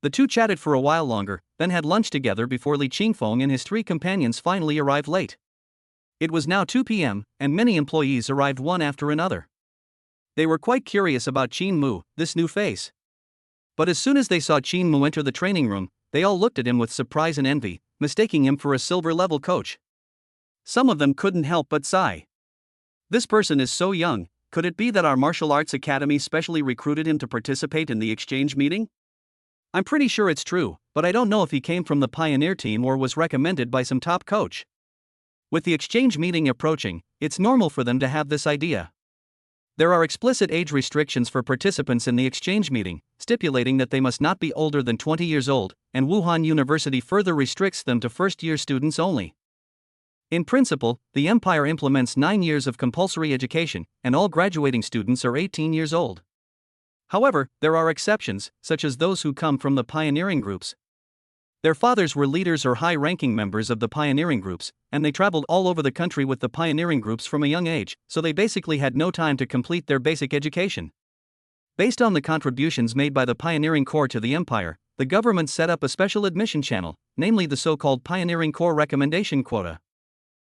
The two chatted for a while longer, then had lunch together before Li Qingfeng and his three companions finally arrived late. It was now 2 p.m., and many employees arrived one after another. They were quite curious about Xin Mu, this new face. But as soon as they saw Xin Mu enter the training room, they all looked at him with surprise and envy, mistaking him for a silver-level coach. Some of them couldn't help but sigh. This person is so young, could it be that our martial arts academy specially recruited him to participate in the exchange meeting? I'm pretty sure it's true, but I don't know if he came from the pioneer team or was recommended by some top coach. With the exchange meeting approaching, it's normal for them to have this idea. There are explicit age restrictions for participants in the exchange meeting, stipulating that they must not be older than 20 years old, and Wuhan University further restricts them to first-year students only. In principle, the empire implements 9 years of compulsory education, and all graduating students are 18 years old. However, there are exceptions, such as those who come from the pioneering groups. Their fathers were leaders or high-ranking members of the pioneering groups, and they traveled all over the country with the pioneering groups from a young age, so they basically had no time to complete their basic education. Based on the contributions made by the pioneering corps to the empire, the government set up a special admission channel, namely the so-called Pioneering Corps Recommendation Quota.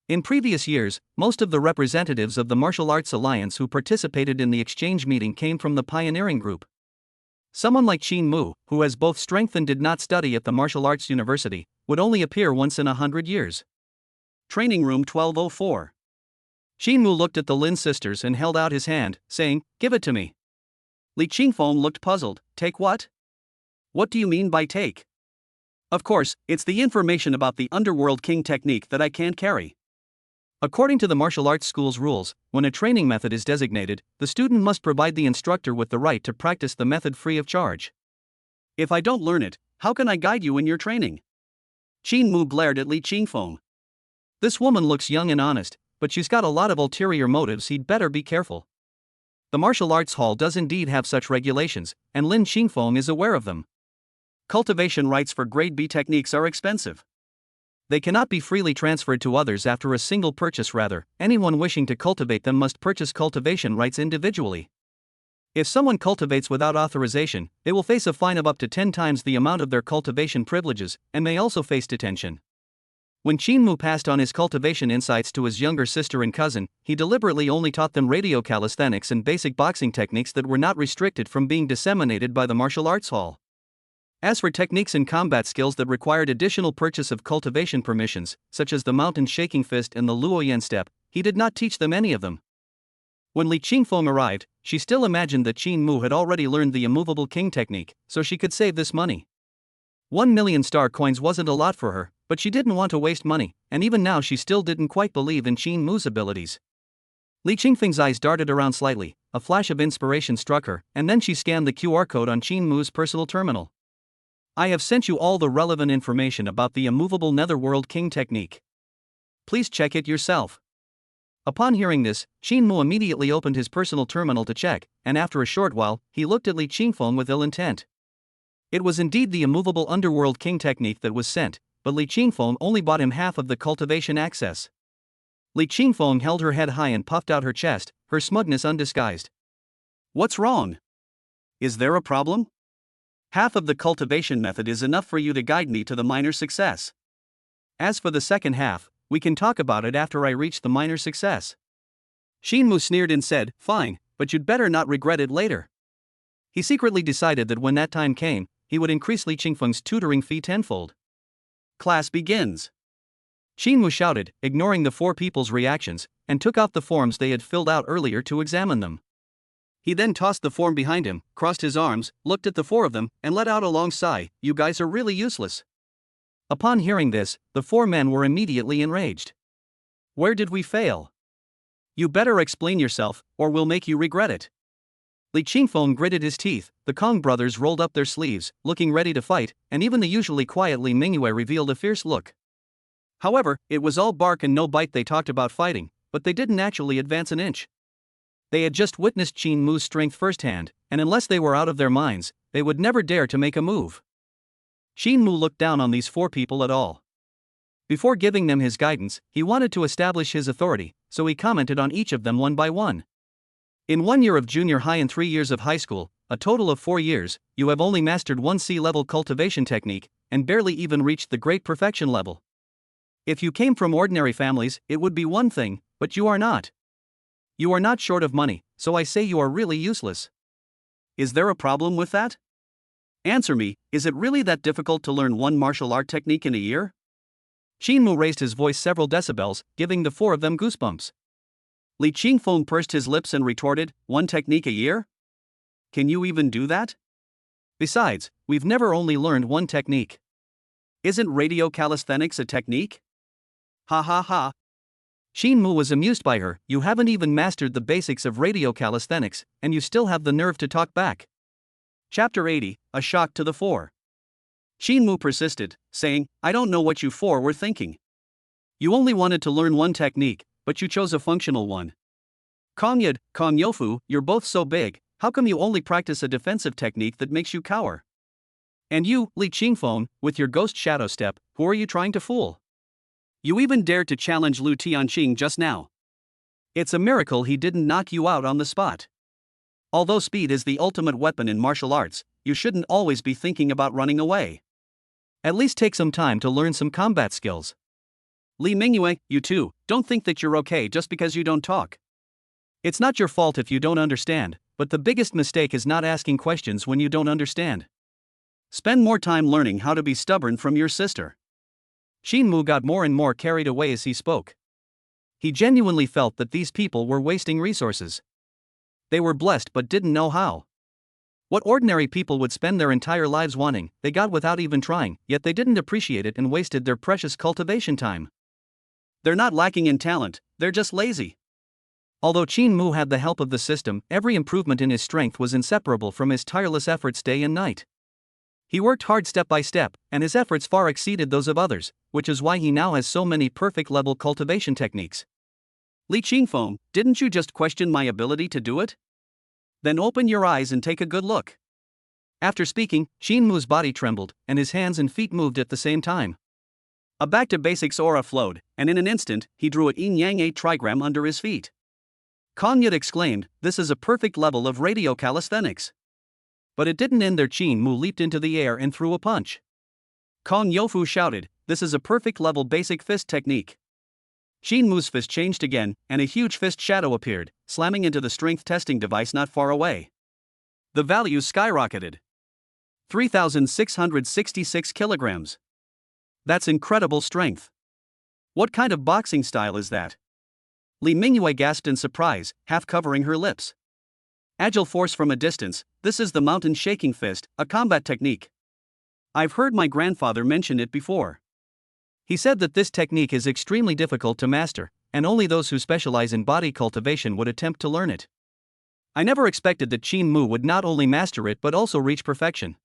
In previous years, most of the representatives of the Martial Arts Alliance who participated in the exchange meeting came from the pioneering group. Someone like Qin Mu, who has both strength and did not study at the martial arts university, would only appear once in 100 years. Training room 1204. Qin Mu looked at the Lin sisters and held out his hand, saying, "Give it to me." Li Qingfeng looked puzzled. Take what? What do you mean by take? Of course, it's the information about the underworld king technique that I can't carry. According to the martial arts school's rules, when a training method is designated, the student must provide the instructor with the right to practice the method free of charge. If I don't learn it, how can I guide you in your training? Qin Mu glared at Li Qingfeng. This woman looks young and honest, but she's got a lot of ulterior motives. He'd better be careful. The martial arts hall does indeed have such regulations, and Lin Qingfeng is aware of them. Cultivation rights for grade B techniques are expensive. They cannot be freely transferred to others after a single purchase. Rather, anyone wishing to cultivate them must purchase cultivation rights individually. If someone cultivates without authorization, they will face a fine of up to 10 times the amount of their cultivation privileges, and may also face detention. When Qin Mu passed on his cultivation insights to his younger sister and cousin, he deliberately only taught them radio calisthenics and basic boxing techniques that were not restricted from being disseminated by the martial arts hall. As for techniques and combat skills that required additional purchase of cultivation permissions, such as the mountain shaking fist and the Luoyan step, he did not teach them any of them. When Li Qingfeng arrived, she still imagined that Qin Mu had already learned the immovable king technique, so she could save this money. 1 million star coins wasn't a lot for her, but she didn't want to waste money, and even now she still didn't quite believe in Qin Mu's abilities. Li Qingfeng's eyes darted around slightly, a flash of inspiration struck her, and then she scanned the QR code on Qin Mu's personal terminal. I have sent you all the relevant information about the immovable Netherworld King technique. Please check it yourself. Upon hearing this, Qin Mu immediately opened his personal terminal to check, and after a short while, he looked at Li Qingfeng with ill intent. It was indeed the immovable Underworld King technique that was sent, but Li Qingfeng only bought him half of the cultivation access. Li Qingfeng held her head high and puffed out her chest, her smugness undisguised. What's wrong? Is there a problem? Half of the cultivation method is enough for you to guide me to the minor success. As for the second half, we can talk about it after I reach the minor success. Qin Mu sneered and said, "Fine, but you'd better not regret it later." He secretly decided that when that time came, he would increase Li Qingfeng's tutoring fee tenfold. Class begins. Qin Mu shouted, ignoring the four people's reactions, and took out the forms they had filled out earlier to examine them. He then tossed the form behind him, crossed his arms, looked at the four of them, and let out a long sigh. "You guys are really useless." Upon hearing this, the four men were immediately enraged. "Where did we fail? You better explain yourself, or we'll make you regret it." Li Qingfeng gritted his teeth, the Kong brothers rolled up their sleeves, looking ready to fight, and even the usually quiet Li Mingyue revealed a fierce look. However, it was all bark and no bite. They talked about fighting, but they didn't actually advance an inch. They had just witnessed Qin Mu's strength firsthand, and unless they were out of their minds, they would never dare to make a move. Qin Mu looked down on these four people at all. Before giving them his guidance, he wanted to establish his authority, so he commented on each of them one by one. In 1 year of junior high and 3 years of high school, a total of 4 years, you have only mastered one C-level cultivation technique, and barely even reached the great perfection level. If you came from ordinary families, it would be one thing, but you are not. You are not short of money, so I say you are really useless. Is there a problem with that? Answer me, is it really that difficult to learn one martial art technique in a year? Qin Mu raised his voice several decibels, giving the four of them goosebumps. Li Qingfeng pursed his lips and retorted, "One technique a year? Can you even do that? Besides, we've never only learned one technique. Isn't radio calisthenics a technique?" Ha ha ha. Qin Mu was amused by her. "You haven't even mastered the basics of radio calisthenics, and you still have the nerve to talk back." Chapter 80, a shock to the four. Qin Mu persisted, saying, "I don't know what you four were thinking. You only wanted to learn one technique, but you chose a functional one. Kong Yud, Kong Yofu, you're both so big, How come you only practice a defensive technique that makes you cower? And you, Li Qingfeng, with your ghost shadow step, who are you trying to fool? You even dared to challenge Lu Tianqing just now. It's a miracle he didn't knock you out on the spot. Although speed is the ultimate weapon in martial arts, you shouldn't always be thinking about running away. At least take some time to learn some combat skills. Li Mingyue, you too, don't think that you're okay just because you don't talk. It's not your fault if you don't understand, but the biggest mistake is not asking questions when you don't understand. Spend more time learning how to be stubborn from your sister. Xin Mu got more and more carried away as he spoke. He genuinely felt that these people were wasting resources. They were blessed but didn't know how. What ordinary people would spend their entire lives wanting, they got without even trying, yet they didn't appreciate it and wasted their precious cultivation time. They're not lacking in talent, they're just lazy. Although Qin Mu had the help of the system, every improvement in his strength was inseparable from his tireless efforts day and night. He worked hard step by step, and his efforts far exceeded those of others, which is why he now has so many perfect level cultivation techniques. Li Qingfeng, didn't you just question my ability to do it? Then open your eyes and take a good look. After speaking, Qin Mu's body trembled, and his hands and feet moved at the same time. A back to basics aura flowed, and in an instant, he drew a yin-yang 8 trigram under his feet. Kong Yut exclaimed, "This is a perfect level of radio calisthenics." But it didn't end there. Qin Mu leaped into the air and threw a punch. Kong Youfu shouted, "This is a perfect level basic fist technique." Qin Mu's fist changed again, and a huge fist shadow appeared, slamming into the strength testing device not far away. The value skyrocketed. 3,666 kilograms. That's incredible strength. What kind of boxing style is that? Li Mingyue gasped in surprise, half covering her lips. Agile force from a distance, this is the mountain shaking fist, a combat technique. I've heard my grandfather mention it before. He said that this technique is extremely difficult to master, and only those who specialize in body cultivation would attempt to learn it. I never expected that Qin Mu would not only master it but also reach perfection.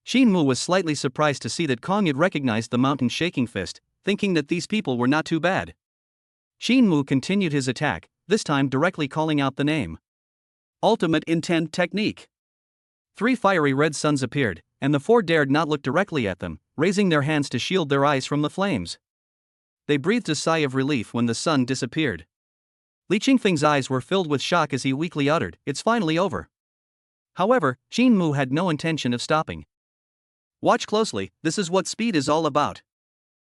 Qin Mu was slightly surprised to see that Kong had recognized the mountain shaking fist, thinking that these people were not too bad. Qin Mu continued his attack, this time directly calling out the name. Ultimate Intent Technique. 3 fiery red suns appeared, and the 4 dared not look directly at them, raising their hands to shield their eyes from the flames. They breathed a sigh of relief when the sun disappeared. Li Qingfeng's eyes were filled with shock as he weakly uttered, "It's finally over." However, Qin Mu had no intention of stopping. Watch closely, this is what speed is all about.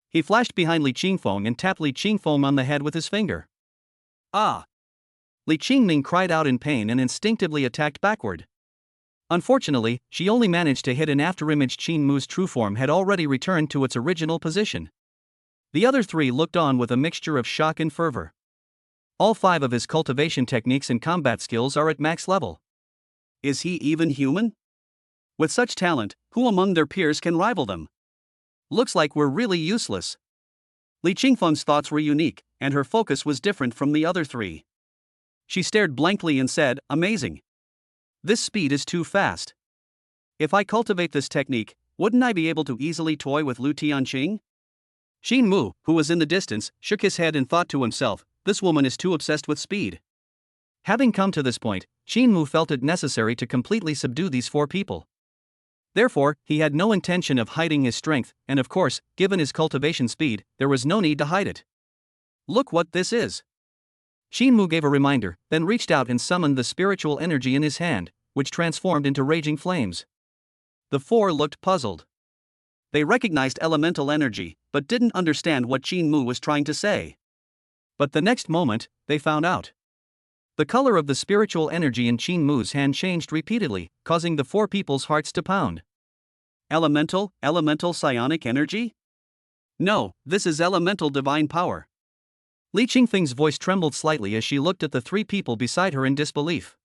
He flashed behind Li Qingfeng and tapped Li Qingfeng on the head with his finger. Ah! Li Qingming cried out in pain and instinctively attacked backward. Unfortunately, she only managed to hit an afterimage. Qin Mu's true form had already returned to its original position. The other 3 looked on with a mixture of shock and fervor. All 5 of his cultivation techniques and combat skills are at max level. Is he even human? With such talent, who among their peers can rival them? Looks like we're really useless. Li Qingfeng's thoughts were unique, and her focus was different from the other 3. She stared blankly and said, "Amazing. This speed is too fast. If I cultivate this technique, wouldn't I be able to easily toy with Lu Tianqing?" Qin Mu, who was in the distance, shook his head and thought to himself, "This woman is too obsessed with speed." Having come to this point, Qin Mu felt it necessary to completely subdue these 4 people. Therefore, he had no intention of hiding his strength, and of course, given his cultivation speed, there was no need to hide it. Look what this is. Qin Mu gave a reminder, then reached out and summoned the spiritual energy in his hand, which transformed into raging flames. The 4 looked puzzled. They recognized elemental energy, but didn't understand what Qin Mu was trying to say. But the next moment, they found out. The color of the spiritual energy in Qin Mu's hand changed repeatedly, causing the 4 people's hearts to pound. Elemental psionic energy? No, this is elemental divine power. Li Qingfeng's voice trembled slightly as she looked at the 3 people beside her in disbelief.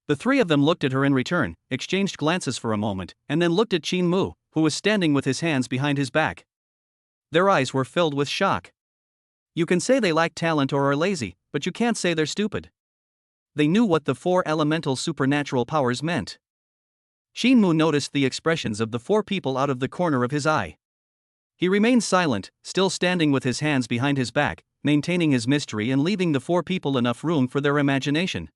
The 3 of them looked at her in return, exchanged glances for a moment, and then looked at Qin Mu, who was standing with his hands behind his back. Their eyes were filled with shock. You can say they lack talent or are lazy, but you can't say they're stupid. They knew what the 4 elemental supernatural powers meant. Qin Mu noticed the expressions of the 4 people out of the corner of his eye. He remained silent, still standing with his hands behind his back, maintaining his mystery and leaving the 4 people enough room for their imagination.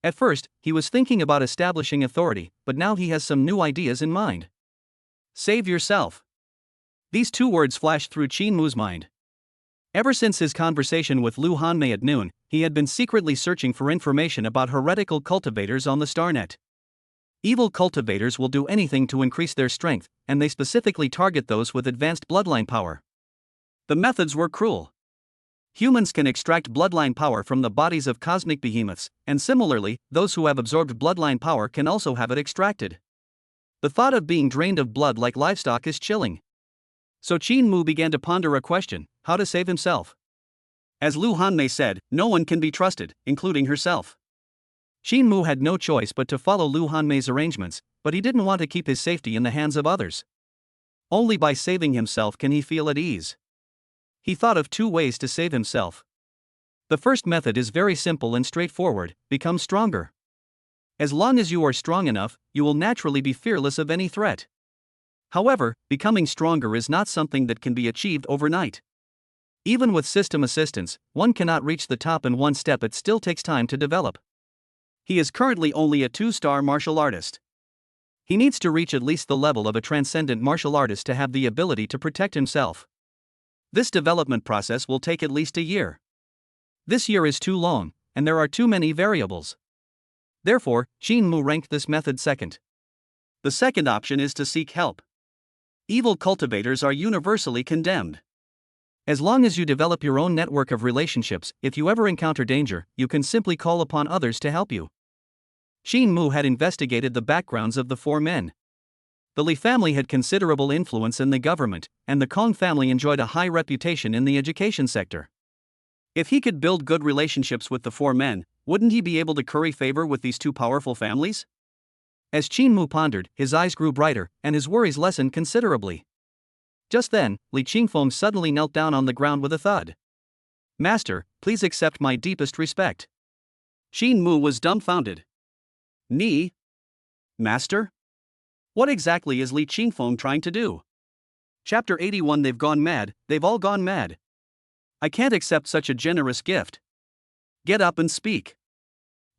At first, he was thinking about establishing authority, but now he has some new ideas in mind. Save yourself. These two words flashed through Qin Mu's mind. Ever since his conversation with Lu Hanmei at noon, he had been secretly searching for information about heretical cultivators on the Starnet. Evil cultivators will do anything to increase their strength, and they specifically target those with advanced bloodline power. The methods were cruel. Humans can extract bloodline power from the bodies of cosmic behemoths, and similarly, those who have absorbed bloodline power can also have it extracted. The thought of being drained of blood like livestock is chilling. So Qin Mu began to ponder a question: how to save himself. As Lu Hanmei said, no one can be trusted, including herself. Qin Mu had no choice but to follow Lu Hanmei's arrangements, but he didn't want to keep his safety in the hands of others. Only by saving himself can he feel at ease. He thought of two ways to save himself. The first method is very simple and straightforward: become stronger. As long as you are strong enough, you will naturally be fearless of any threat. However, becoming stronger is not something that can be achieved overnight. Even with system assistance, one cannot reach the top in one step. It still takes time to develop. He is currently only a 2-star martial artist. He needs to reach at least the level of a transcendent martial artist to have the ability to protect himself. This development process will take at least a year. This year is too long, and there are too many variables. Therefore, Qin Mu ranked this method second. The second option is to seek help. Evil cultivators are universally condemned. As long as you develop your own network of relationships, if you ever encounter danger, you can simply call upon others to help you. Qin Mu had investigated the backgrounds of the four men. The Li family had considerable influence in the government, and the Kong family enjoyed a high reputation in the education sector. If he could build good relationships with the four men, wouldn't he be able to curry favor with these two powerful families? As Qin Mu pondered, his eyes grew brighter, and his worries lessened considerably. Just then, Li Qingfeng suddenly knelt down on the ground with a thud. "Master, please accept my deepest respect." Qin Mu was dumbfounded. "Ni? Master? What exactly is Li Qingfeng trying to do?" Chapter 81. They've gone mad, they've all gone mad. I can't accept such a generous gift. Get up and speak.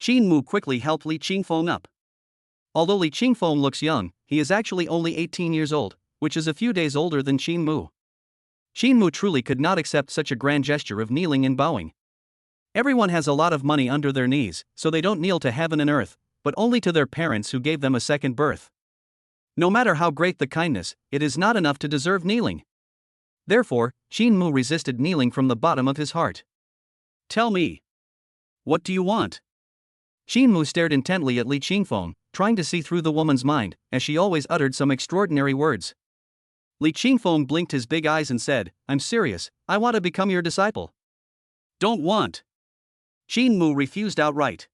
Qin Mu quickly helped Li Qingfeng up. Although Li Qingfeng looks young, he is actually only 18 years old, which is a few days older than Qin Mu. Qin Mu truly could not accept such a grand gesture of kneeling and bowing. Everyone has a lot of money under their knees, so they don't kneel to heaven and earth, but only to their parents who gave them a second birth. No matter how great the kindness, it is not enough to deserve kneeling. Therefore, Qin Mu resisted kneeling from the bottom of his heart. "Tell me. What do you want?" Qin Mu stared intently at Li Qingfeng, trying to see through the woman's mind, as she always uttered some extraordinary words. Li Qingfeng blinked his big eyes and said, "I'm serious, I want to become your disciple." "Don't want." Qin Mu refused outright.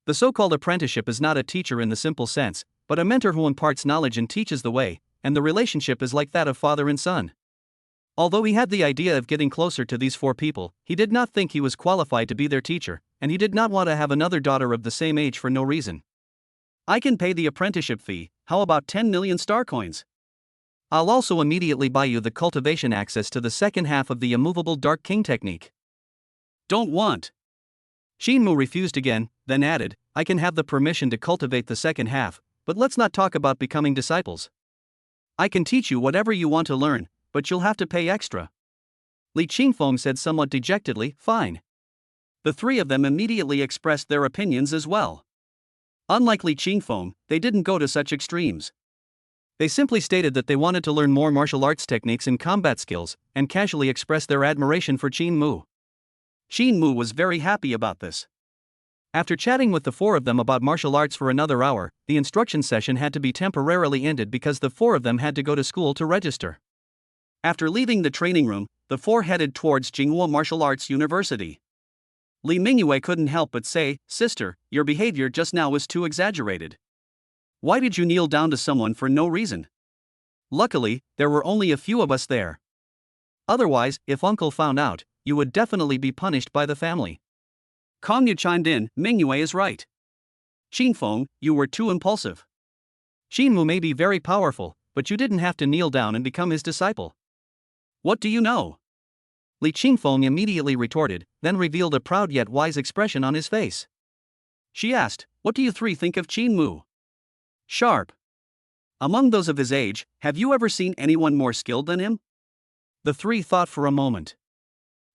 The so-called apprenticeship is not a teacher in the simple sense, but a mentor who imparts knowledge and teaches the way, and the relationship is like that of father and son. Although he had the idea of getting closer to these four people, he did not think he was qualified to be their teacher, and he did not want to have another daughter of the same age for no reason. "I can pay the apprenticeship fee, how about 10 million star coins? I'll also immediately buy you the cultivation access to the second half of the immovable Dark King technique." "Don't want." Qin Mu refused again, then added, "I can have the permission to cultivate the second half, but let's not talk about becoming disciples. I can teach you whatever you want to learn, but you'll have to pay extra." Li Qingfeng said somewhat dejectedly, "Fine." The three of them immediately expressed their opinions as well. Unlike Li Qingfeng, they didn't go to such extremes. They simply stated that they wanted to learn more martial arts techniques and combat skills, and casually expressed their admiration for Qin Mu. Qin Mu was very happy about this. After chatting with the four of them about martial arts for another hour, the instruction session had to be temporarily ended because the four of them had to go to school to register. After leaving the training room, the four headed towards Jinghua Martial Arts University. Li Mingyue couldn't help but say, "Sister, your behavior just now was too exaggerated. Why did you kneel down to someone for no reason? Luckily, there were only a few of us there. Otherwise, if uncle found out, you would definitely be punished by the family." Kong Yu chimed in, "Mingyue is right. Qingfeng, you were too impulsive. Qin Mu may be very powerful, but you didn't have to kneel down and become his disciple." "What do you know?" Li Qingfeng immediately retorted, then revealed a proud yet wise expression on his face. She asked, "What do you three think of Qin Mu?" Sharp. Among those of his age, have you ever seen anyone more skilled than him? The three thought for a moment.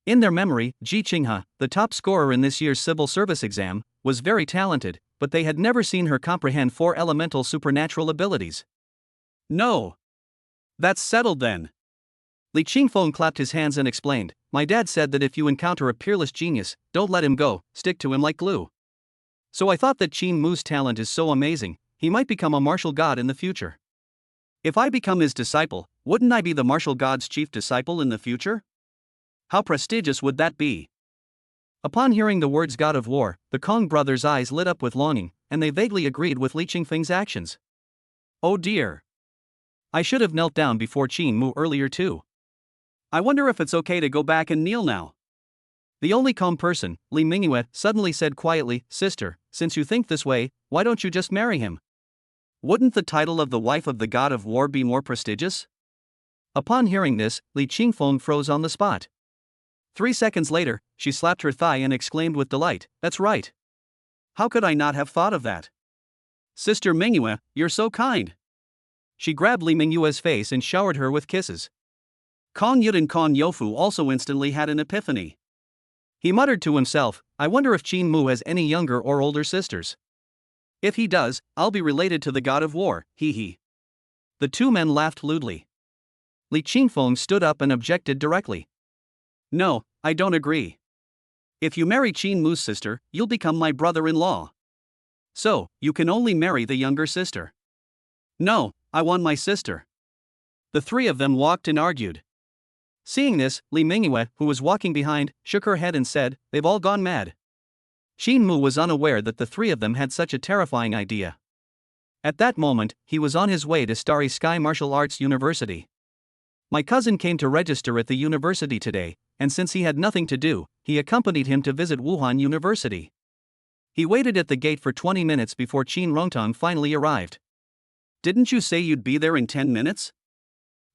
In their memory, Ji Qinghe, the top scorer in this year's civil service exam, was very talented, but they had never seen her comprehend 4 elemental supernatural abilities. No. That's settled then. Li Qingfeng clapped his hands and explained, "My dad said that if you encounter a peerless genius, don't let him go, stick to him like glue. So I thought that Qin Mu's talent is so amazing, he might become a martial god in the future. If I become his disciple, wouldn't I be the martial god's chief disciple in the future? How prestigious would that be?" Upon hearing the words God of War, the Kong brothers' eyes lit up with longing, and they vaguely agreed with Li Qingfeng's actions. Oh dear. I should have knelt down before Qin Mu earlier too. I wonder if it's okay to go back and kneel now. The only calm person, Li Mingyue, suddenly said quietly, "Sister, since you think this way, why don't you just marry him? Wouldn't the title of the wife of the God of War be more prestigious?" Upon hearing this, Li Qingfeng froze on the spot. 3 seconds later, she slapped her thigh and exclaimed with delight, "That's right. How could I not have thought of that? Sister Mingyue, you're so kind." She grabbed Li Mingyue's face and showered her with kisses. Kong Yud and Kong Youfu also instantly had an epiphany. He muttered to himself, "I wonder if Qin Mu has any younger or older sisters. If he does, I'll be related to the God of War, hee hee." The two men laughed lewdly. Li Qingfeng stood up and objected directly. "No, I don't agree. If you marry Qin Mu's sister, you'll become my brother-in-law. So, you can only marry the younger sister." "No, I want my sister." The three of them walked and argued. Seeing this, Li Mingyue, who was walking behind, shook her head and said, "They've all gone mad." Qin Mu was unaware that the three of them had such a terrifying idea. At that moment, he was on his way to Starry Sky Martial Arts University. "My cousin came to register at the university today, and since he had nothing to do, he accompanied him to visit Wuhan University. He waited at the gate for 20 minutes before Qin Rongtong finally arrived." "Didn't you say you'd be there in 10 minutes?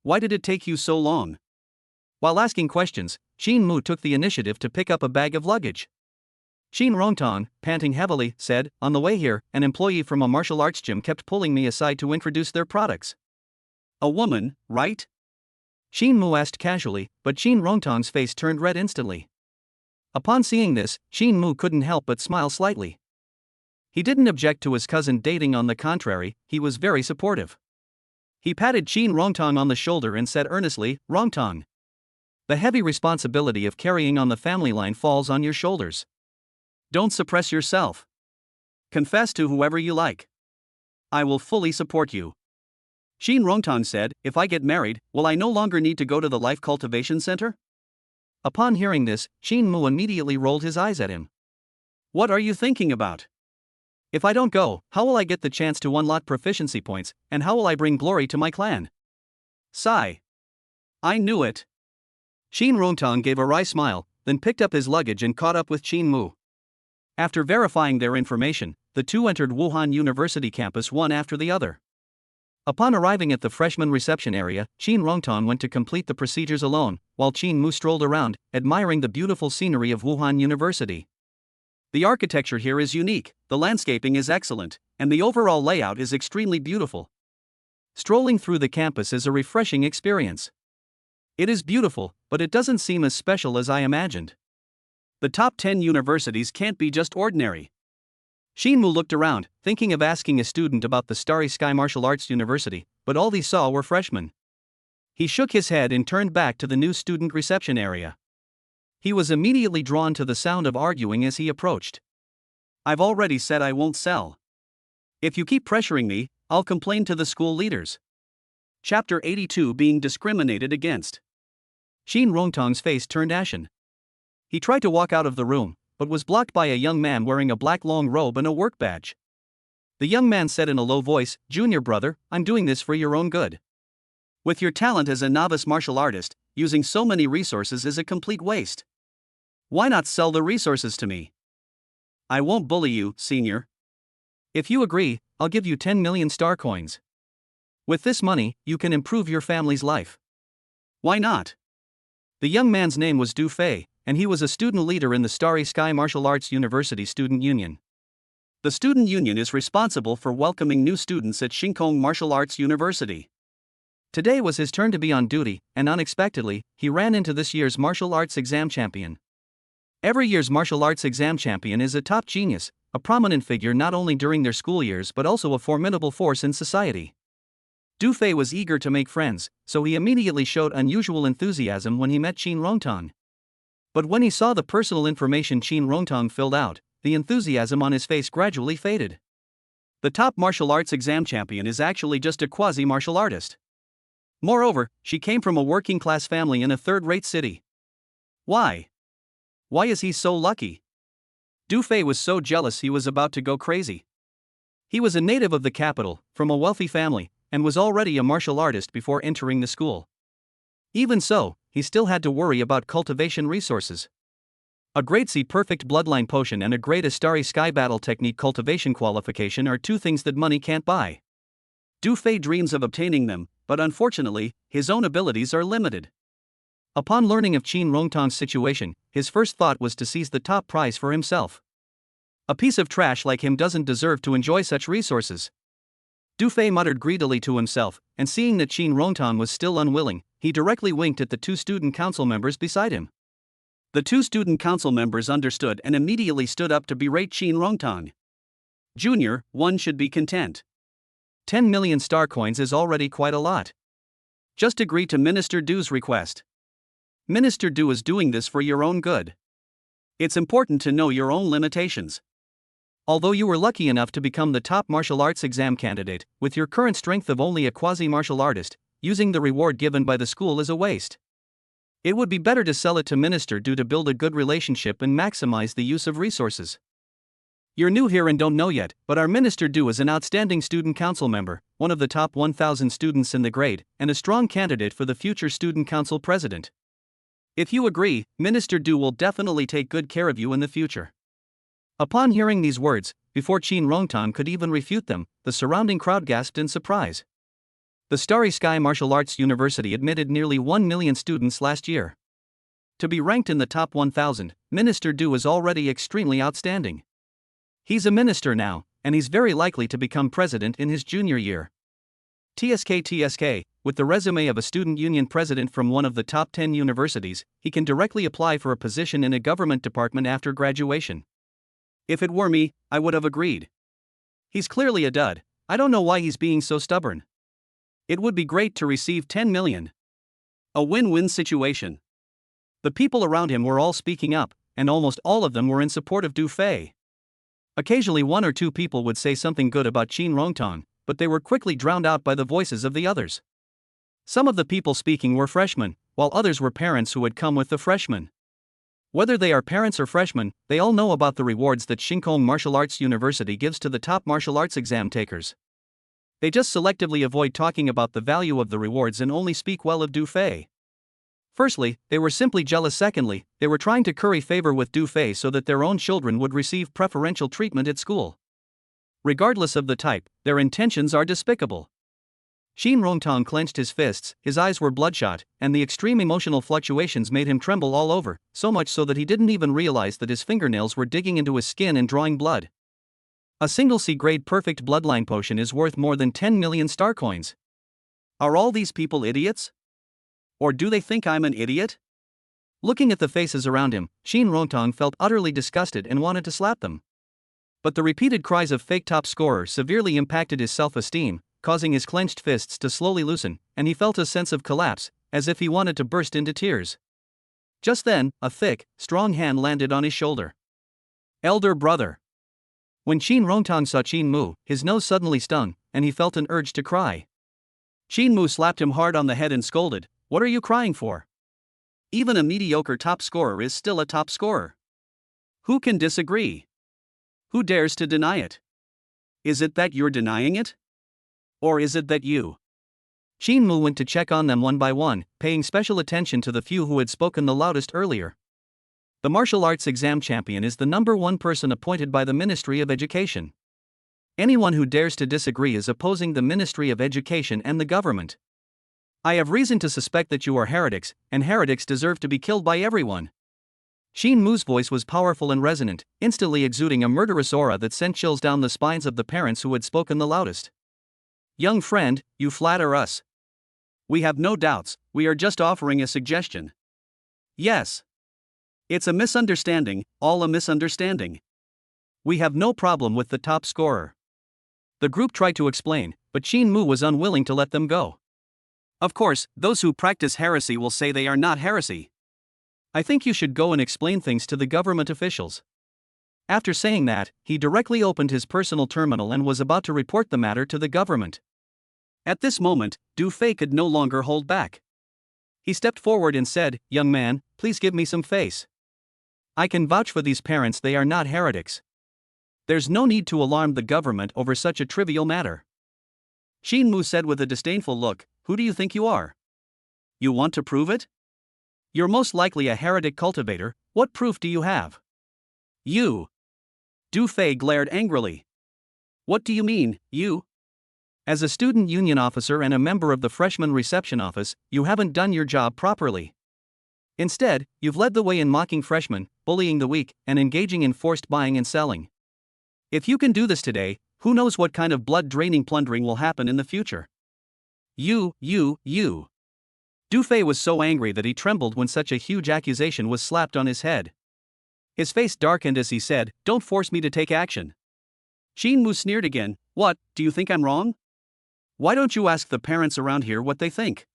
Why did it take you so long?" While asking questions, Qin Mu took the initiative to pick up a bag of luggage. Qin Rongtong, panting heavily, said, "On the way here, an employee from a martial arts gym kept pulling me aside to introduce their products." "A woman, right?" Qin Mu asked casually, but Qin Rongtong's face turned red instantly. Upon seeing this, Qin Mu couldn't help but smile slightly. He didn't object to his cousin dating, on the contrary, he was very supportive. He patted Qin Rongtong on the shoulder and said earnestly, "Rongtong, the heavy responsibility of carrying on the family line falls on your shoulders. Don't suppress yourself. Confess to whoever you like. I will fully support you." Qin Rongtong said, "If I get married, will I no longer need to go to the Life Cultivation Center?" Upon hearing this, Qin Mu immediately rolled his eyes at him. "What are you thinking about? If I don't go, how will I get the chance to unlock proficiency points, and how will I bring glory to my clan?" Sigh. "I knew it." Qin Rongtong gave a wry smile, then picked up his luggage and caught up with Qin Mu. After verifying their information, the two entered Wuhan University campus one after the other. Upon arriving at the freshman reception area, Qin Rongtong went to complete the procedures alone, while Qin Mu strolled around, admiring the beautiful scenery of Wuhan University. "The architecture here is unique, the landscaping is excellent, and the overall layout is extremely beautiful. Strolling through the campus is a refreshing experience. It is beautiful, but it doesn't seem as special as I imagined. The top 10 universities can't be just ordinary." Qin Mu looked around, thinking of asking a student about the Starry Sky Martial Arts University, but all he saw were freshmen. He shook his head and turned back to the new student reception area. He was immediately drawn to the sound of arguing as he approached. "I've already said I won't sell. If you keep pressuring me, I'll complain to the school leaders." Chapter 82, Being Discriminated Against. Qin Rongtong's face turned ashen. He tried to walk out of the room, but was blocked by a young man wearing a black long robe and a work badge. The young man said in a low voice, "Junior brother, I'm doing this for your own good. With your talent as a novice martial artist, using so many resources is a complete waste. Why not sell the resources to me? I won't bully you, senior. If you agree, I'll give you 10 million star coins. With this money, you can improve your family's life." "Why not?" The young man's name was Du Fei, and he was a student leader in the Starry Sky Martial Arts University Student Union. The student union is responsible for welcoming new students at Shinkong Martial Arts University. Today was his turn to be on duty, and unexpectedly, he ran into this year's martial arts exam champion. Every year's martial arts exam champion is a top genius, a prominent figure not only during their school years but also a formidable force in society. Du Fei was eager to make friends, so he immediately showed unusual enthusiasm when he met Qin Rongtong. But when he saw the personal information Qin Rongtong filled out, the enthusiasm on his face gradually faded. The top martial arts exam champion is actually just a quasi-martial artist. Moreover, she came from a working-class family in a third-rate city. Why? Why is he so lucky? Du Fei was so jealous he was about to go crazy. He was a native of the capital, from a wealthy family, and was already a martial artist before entering the school. Even so, he still had to worry about cultivation resources. A grade C perfect bloodline potion and a grade A starry sky battle technique cultivation qualification are two things that money can't buy. Du Fei dreams of obtaining them, but unfortunately, his own abilities are limited. Upon learning of Qin Rongtong's situation, his first thought was to seize the top prize for himself. A piece of trash like him doesn't deserve to enjoy such resources. Du Fei muttered greedily to himself, and seeing that Qin Rongtong was still unwilling, he directly winked at the two student council members beside him. The two student council members understood and immediately stood up to berate Qin Rongtong. Junior, one should be content. 10 million star coins is already quite a lot. Just agree to Minister Du's request. Minister Du is doing this for your own good. It's important to know your own limitations. Although you were lucky enough to become the top martial arts exam candidate, with your current strength of only a quasi-martial artist, using the reward given by the school is a waste. It would be better to sell it to Minister Du to build a good relationship and maximize the use of resources. You're new here and don't know yet, but our Minister Du is an outstanding student council member, one of the top 1,000 students in the grade, and a strong candidate for the future student council president. If you agree, Minister Du will definitely take good care of you in the future. Upon hearing these words, before Qin Rongtong could even refute them, the surrounding crowd gasped in surprise. The Starry Sky Martial Arts University admitted nearly 1 million students last year. To be ranked in the top 1,000, Minister Du is already extremely outstanding. He's a minister now, and he's very likely to become president in his junior year. TSK, with the resume of a student union president from one of the top 10 universities, he can directly apply for a position in a government department after graduation. If it were me, I would have agreed. He's clearly a dud. I don't know why he's being so stubborn. It would be great to receive 10 million. A win-win situation. The people around him were all speaking up, and almost all of them were in support of Du Fei. Occasionally one or two people would say something good about Qin Rongtong, but they were quickly drowned out by the voices of the others. Some of the people speaking were freshmen, while others were parents who had come with the freshmen. Whether they are parents or freshmen, they all know about the rewards that Shinkong Martial Arts University gives to the top martial arts exam takers. They just selectively avoid talking about the value of the rewards and only speak well of Du Fei. Firstly, they were simply jealous. Secondly, they were trying to curry favor with Du Fei so that their own children would receive preferential treatment at school. Regardless of the type, their intentions are despicable. Qin Rongtong clenched his fists, his eyes were bloodshot, and the extreme emotional fluctuations made him tremble all over, so much so that he didn't even realize that his fingernails were digging into his skin and drawing blood. A single C-grade perfect bloodline potion is worth more than 10 million star coins. Are all these people idiots? Or do they think I'm an idiot? Looking at the faces around him, Qin Rongtong felt utterly disgusted and wanted to slap them. But the repeated cries of fake top scorer severely impacted his self-esteem, causing his clenched fists to slowly loosen, and he felt a sense of collapse, as if he wanted to burst into tears. Just then, a thick, strong hand landed on his shoulder. Elder brother. When Qin Rongtong saw Qin Mu, his nose suddenly stung, and he felt an urge to cry. Qin Mu slapped him hard on the head and scolded, "What are you crying for? Even a mediocre top scorer is still a top scorer. Who can disagree? Who dares to deny it? Is it that you're denying it? Or is it that you?" Qin Mu went to check on them one by one, paying special attention to the few who had spoken the loudest earlier. The martial arts exam champion is the number one person appointed by the Ministry of Education. Anyone who dares to disagree is opposing the Ministry of Education and the government. I have reason to suspect that you are heretics, and heretics deserve to be killed by everyone. Xin Mu's voice was powerful and resonant, instantly exuding a murderous aura that sent chills down the spines of the parents who had spoken the loudest. Young friend, you flatter us. We have no doubts, we are just offering a suggestion. Yes. It's a misunderstanding, all a misunderstanding. We have no problem with the top scorer. The group tried to explain, but Xin Mu was unwilling to let them go. Of course, those who practice heresy will say they are not heresy. I think you should go and explain things to the government officials. After saying that, he directly opened his personal terminal and was about to report the matter to the government. At this moment, Du Fei could no longer hold back. He stepped forward and said, "Young man, please give me some face. I can vouch for these parents, they are not heretics. There's no need to alarm the government over such a trivial matter." Xin Mu said with a disdainful look, "Who do you think you are? You want to prove it? You're most likely a heretic cultivator, what proof do you have?" "You." Du Fei glared angrily. "What do you mean, you?" "As a student union officer and a member of the freshman reception office, you haven't done your job properly. Instead, you've led the way in mocking freshmen, bullying the weak, and engaging in forced buying and selling. If you can do this today, who knows what kind of blood-draining plundering will happen in the future?" You. Du Fei was so angry that he trembled when such a huge accusation was slapped on his head. His face darkened as he said, "Don't force me to take action." Xin Mu sneered again, "What, do you think I'm wrong? Why don't you ask the parents around here what they think?"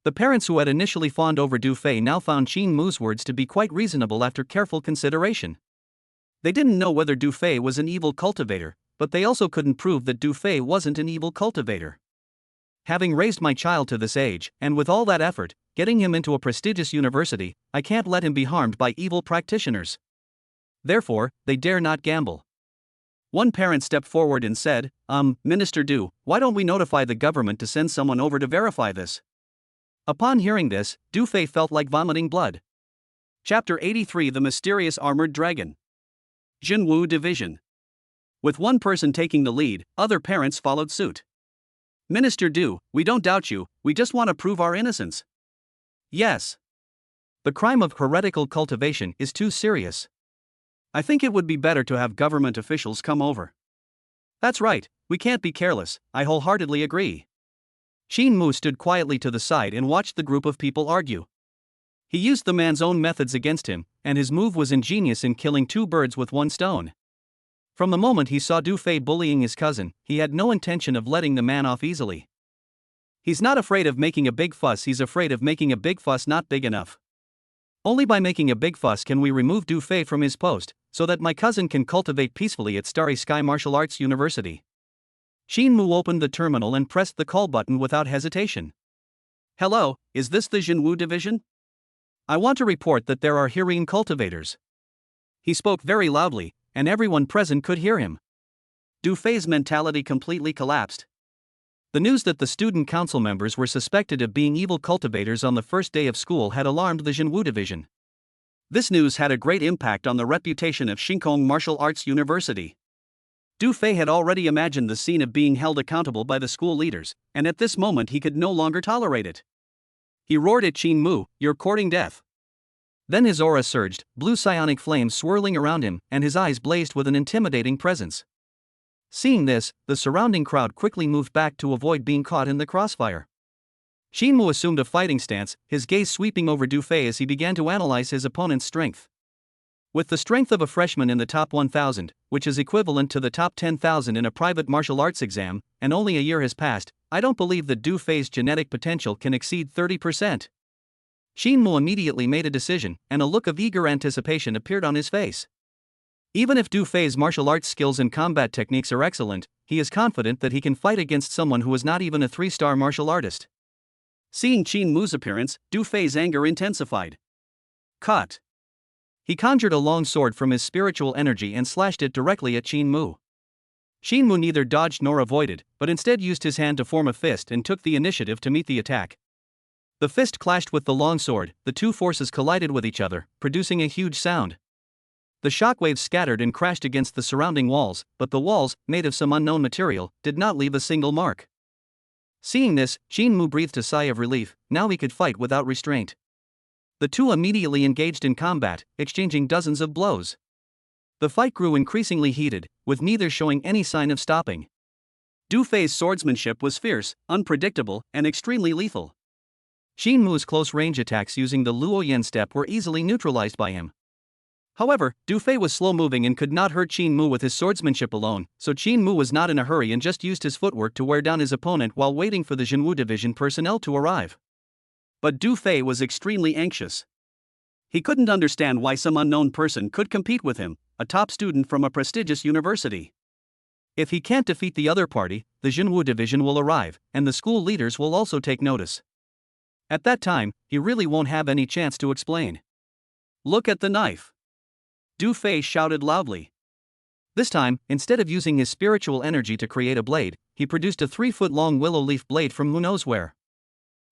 The parents who had initially fawned over Du Fei now found Xin Mu's words to be quite reasonable after careful consideration. They didn't know whether Du Fei was an evil cultivator, but they also couldn't prove that Du Fei wasn't an evil cultivator. "Having raised my child to this age, and with all that effort, getting him into a prestigious university, I can't let him be harmed by evil practitioners. Therefore, they dare not gamble." One parent stepped forward and said, Minister Du, why don't we notify the government to send someone over to verify this?" Upon hearing this, Du Fei felt like vomiting blood. Chapter 83: The Mysterious Armored Dragon. Jinwu Division. With one person taking the lead, other parents followed suit. "Minister Du, we don't doubt you, we just want to prove our innocence." "Yes. The crime of heretical cultivation is too serious. I think it would be better to have government officials come over." "That's right, we can't be careless, I wholeheartedly agree." Xin Mu stood quietly to the side and watched the group of people argue. He used the man's own methods against him, and his move was ingenious in killing two birds with one stone. From the moment he saw Du Fei bullying his cousin, he had no intention of letting the man off easily. "He's not afraid of making a big fuss, he's afraid of making a big fuss not big enough. Only by making a big fuss can we remove Du Fei from his post, so that my cousin can cultivate peacefully at Starry Sky Martial Arts University." Xin Mu opened the terminal and pressed the call button without hesitation. "Hello, is this the Jinwu Division? I want to report that there are herein cultivators." He spoke very loudly, and everyone present could hear him. Du Fei's mentality completely collapsed. The news that the student council members were suspected of being evil cultivators on the first day of school had alarmed the Jinwu Division. This news had a great impact on the reputation of Shinkong Martial Arts University. Du Fei had already imagined the scene of being held accountable by the school leaders, and at this moment he could no longer tolerate it. He roared at Xin Mu, "You're courting death." Then his aura surged, blue psionic flames swirling around him, and his eyes blazed with an intimidating presence. Seeing this, the surrounding crowd quickly moved back to avoid being caught in the crossfire. Xin Mu assumed a fighting stance, his gaze sweeping over Du Fei as he began to analyze his opponent's strength. With the strength of a freshman in the top 1,000, which is equivalent to the top 10,000 in a private martial arts exam, and only a year has passed, I don't believe that Du Fei's genetic potential can exceed 30%. Xin Mu immediately made a decision, and a look of eager anticipation appeared on his face. Even if Du Fei's martial arts skills and combat techniques are excellent, he is confident that he can fight against someone who is not even a 3-star martial artist. Seeing Xin Mu's appearance, Du Fei's anger intensified. Cut. He conjured a long sword from his spiritual energy and slashed it directly at Xin Mu. Xin Mu neither dodged nor avoided, but instead used his hand to form a fist and took the initiative to meet the attack. The fist clashed with the long sword, the two forces collided with each other, producing a huge sound. The shockwaves scattered and crashed against the surrounding walls, but the walls, made of some unknown material, did not leave a single mark. Seeing this, Xin Mu breathed a sigh of relief, now he could fight without restraint. The two immediately engaged in combat, exchanging dozens of blows. The fight grew increasingly heated, with neither showing any sign of stopping. Du Fei's swordsmanship was fierce, unpredictable, and extremely lethal. Xin Mu's close-range attacks using the Luoyan step were easily neutralized by him. However, Du Fei was slow-moving and could not hurt Qin Mu with his swordsmanship alone, so Qin Mu was not in a hurry and just used his footwork to wear down his opponent while waiting for the Jinwu division personnel to arrive. But Du Fei was extremely anxious. He couldn't understand why some unknown person could compete with him, a top student from a prestigious university. If he can't defeat the other party, the Jinwu division will arrive, and the school leaders will also take notice. At that time, he really won't have any chance to explain. Look at the knife! Du Fei shouted loudly. This time, instead of using his spiritual energy to create a blade, he produced a 3-foot-long willow leaf blade from who knows where.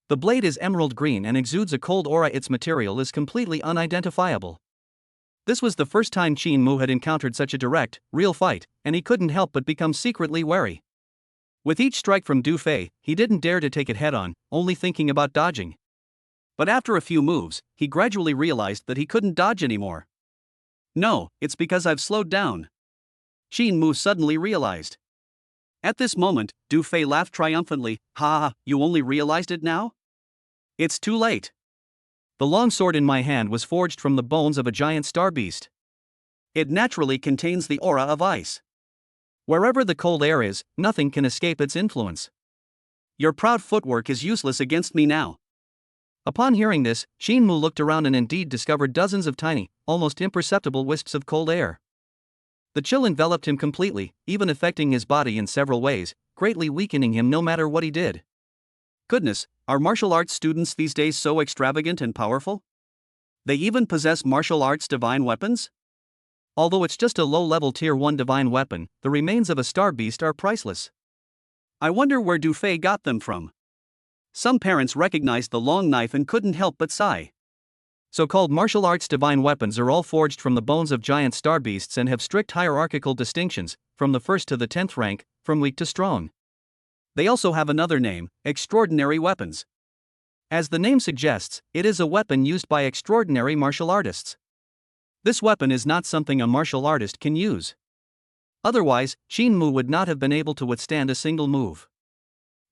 The blade is emerald green and exudes a cold aura. Its material is completely unidentifiable. This was the first time Qin Mu had encountered such a direct, real fight, and he couldn't help but become secretly wary. With each strike from Du Fei, he didn't dare to take it head-on, only thinking about dodging. But after a few moves, he gradually realized that he couldn't dodge anymore. No, it's because I've slowed down. Qin Mu suddenly realized. At this moment, Du Fei laughed triumphantly. Ha, you only realized it now? It's too late. The long sword in my hand was forged from the bones of a giant star beast. It naturally contains the aura of ice. Wherever the cold air is, nothing can escape its influence. Your proud footwork is useless against me now. Upon hearing this, Qin Mu looked around and indeed discovered dozens of tiny, almost imperceptible wisps of cold air. The chill enveloped him completely, even affecting his body in several ways, greatly weakening him no matter what he did. Goodness, are martial arts students these days so extravagant and powerful? They even possess martial arts divine weapons? Although it's just a low-level Tier 1 divine weapon, the remains of a star beast are priceless. I wonder where Du Fei got them from. Some parents recognized the long knife and couldn't help but sigh. So-called martial arts divine weapons are all forged from the bones of giant star beasts and have strict hierarchical distinctions, from the 1st to the 10th rank, from weak to strong. They also have another name, extraordinary weapons. As the name suggests, it is a weapon used by extraordinary martial artists. This weapon is not something a martial artist can use. Otherwise, Qin Mu would not have been able to withstand a single move.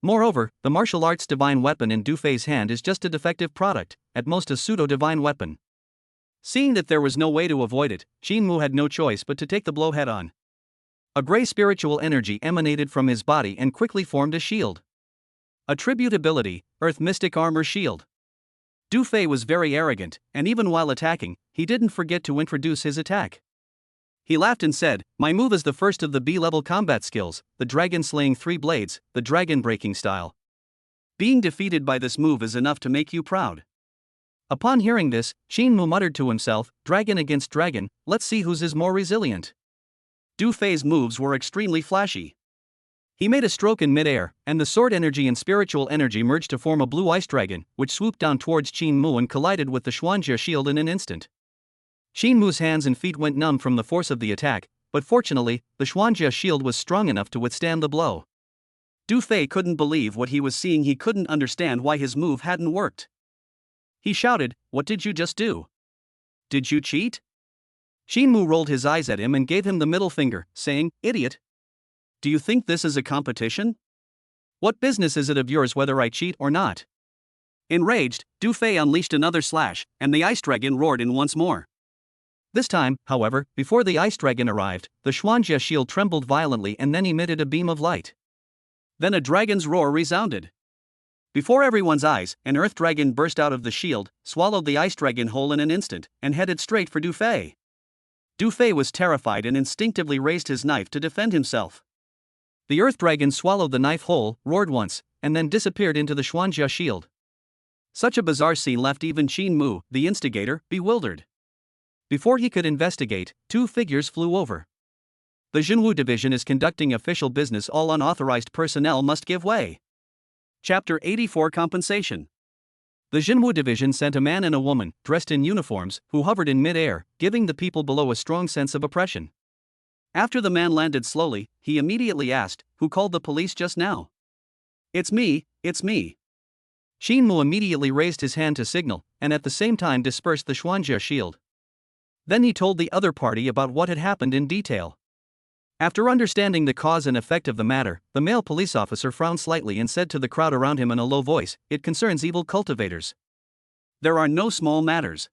Moreover, the martial arts divine weapon in Du Fei's hand is just a defective product, at most a pseudo-divine weapon. Seeing that there was no way to avoid it, Qin Mu had no choice but to take the blow head-on. A gray spiritual energy emanated from his body and quickly formed a shield. Attribute ability, Earth Mystic Armor Shield. Du Fei was very arrogant, and even while attacking, he didn't forget to introduce his attack. He laughed and said, "My move is the first of the B-level combat skills, the dragon slaying 3 blades, the dragon breaking style. Being defeated by this move is enough to make you proud." Upon hearing this, Qin Mu muttered to himself, "Dragon against dragon, let's see whose is more resilient." Du Fei's moves were extremely flashy. He made a stroke in midair, and the sword energy and spiritual energy merged to form a blue ice dragon, which swooped down towards Qin Mu and collided with the Xuanjia shield in an instant. Qin Mu's hands and feet went numb from the force of the attack, but fortunately, the Xuanjia shield was strong enough to withstand the blow. Du Fei couldn't believe what he was seeing. He couldn't understand why his move hadn't worked. He shouted, "What did you just do? Did you cheat?" Qin Mu rolled his eyes at him and gave him the middle finger, saying, "Idiot. Do you think this is a competition? What business is it of yours whether I cheat or not?" Enraged, Du Fei unleashed another slash, and the ice dragon roared in once more. This time, however, before the ice dragon arrived, the Xuanjia shield trembled violently and then emitted a beam of light. Then a dragon's roar resounded. Before everyone's eyes, an earth dragon burst out of the shield, swallowed the ice dragon whole in an instant, and headed straight for Du Fei. Du Fei was terrified and instinctively raised his knife to defend himself. The earth dragon swallowed the knife whole, roared once, and then disappeared into the Xuanjia shield. Such a bizarre scene left even Qin Mu, the instigator, bewildered. Before he could investigate, 2 figures flew over. The Jinwu division is conducting official business. All unauthorized personnel must give way. Chapter 84 Compensation. The Jinwu division sent a man and a woman, dressed in uniforms, who hovered in mid-air, giving the people below a strong sense of oppression. After the man landed slowly, he immediately asked, "Who called the police just now?" It's me. Qin Mu immediately raised his hand to signal, and at the same time dispersed the Xuanjia shield. Then he told the other party about what had happened in detail. After understanding the cause and effect of the matter, the male police officer frowned slightly and said to the crowd around him in a low voice, "It concerns evil cultivators. There are no small matters.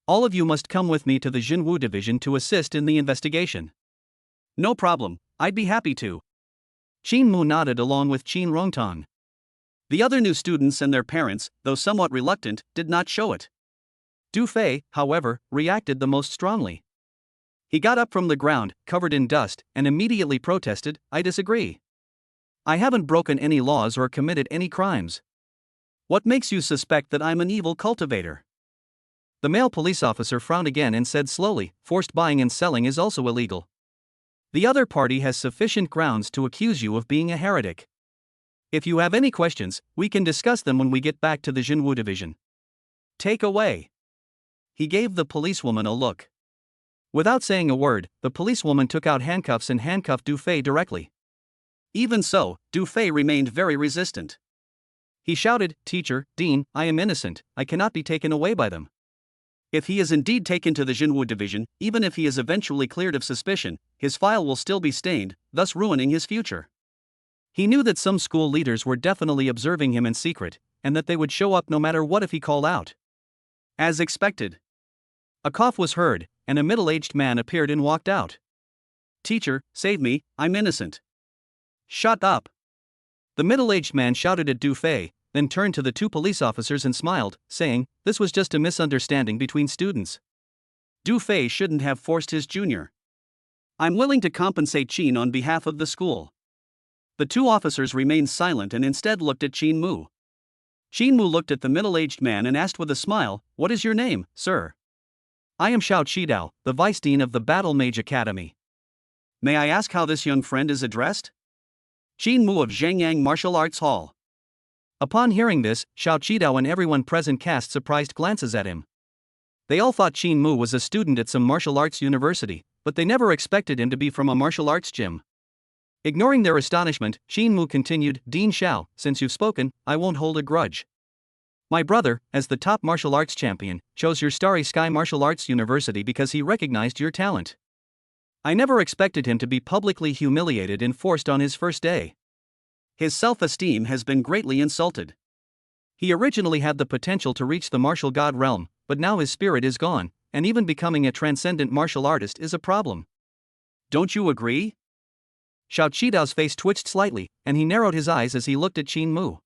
All of you must come with me to the Jinwu division to assist in the investigation." No problem, I'd be happy to. Qin Mu nodded along with Qin Rongtong. The other new students and their parents, though somewhat reluctant, did not show it. Du Fei, however, reacted the most strongly. He got up from the ground, covered in dust, and immediately protested, "I disagree. I haven't broken any laws or committed any crimes. What makes you suspect that I'm an evil cultivator?" The male police officer frowned again and said slowly, "Forced buying and selling is also illegal. The other party has sufficient grounds to accuse you of being a heretic. If you have any questions, we can discuss them when we get back to the Jinwu division. Take away." He gave the policewoman a look. Without saying a word, the policewoman took out handcuffs and handcuffed Du Fei directly. Even so, Du Fei remained very resistant. He shouted, "Teacher, Dean, I am innocent, I cannot be taken away by them." If he is indeed taken to the Jinwu division, even if he is eventually cleared of suspicion, his file will still be stained, thus ruining his future. He knew that some school leaders were definitely observing him in secret, and that they would show up no matter what if he called out. As expected. A cough was heard, and a middle-aged man appeared and walked out. "Teacher, save me, I'm innocent." "Shut up." The middle-aged man shouted at Du Fei, then turned to the two police officers and smiled, saying, "This was just a misunderstanding between students. Du Fei shouldn't have forced his junior. I'm willing to compensate Qin on behalf of the school." The two officers remained silent and instead looked at Qin Mu. Qin Mu looked at the middle-aged man and asked with a smile, "What is your name, sir?" "I am Xiao Qidao, the vice dean of the Battle Mage Academy." "May I ask how this young friend is addressed?" "Qin Mu of Zhengyang Martial Arts Hall." Upon hearing this, Xiao Qidao and everyone present cast surprised glances at him. They all thought Qin Mu was a student at some martial arts university, but they never expected him to be from a martial arts gym. Ignoring their astonishment, Qin Mu continued, "Dean Xiao, since you've spoken, I won't hold a grudge. My brother, as the top martial arts champion, chose your Starry Sky Martial Arts University because he recognized your talent. I never expected him to be publicly humiliated and forced on his first day. His self-esteem has been greatly insulted. He originally had the potential to reach the martial god realm, but now his spirit is gone, and even becoming a transcendent martial artist is a problem. Don't you agree?" Xiao Qidao's face twitched slightly, and he narrowed his eyes as he looked at Qin Mu.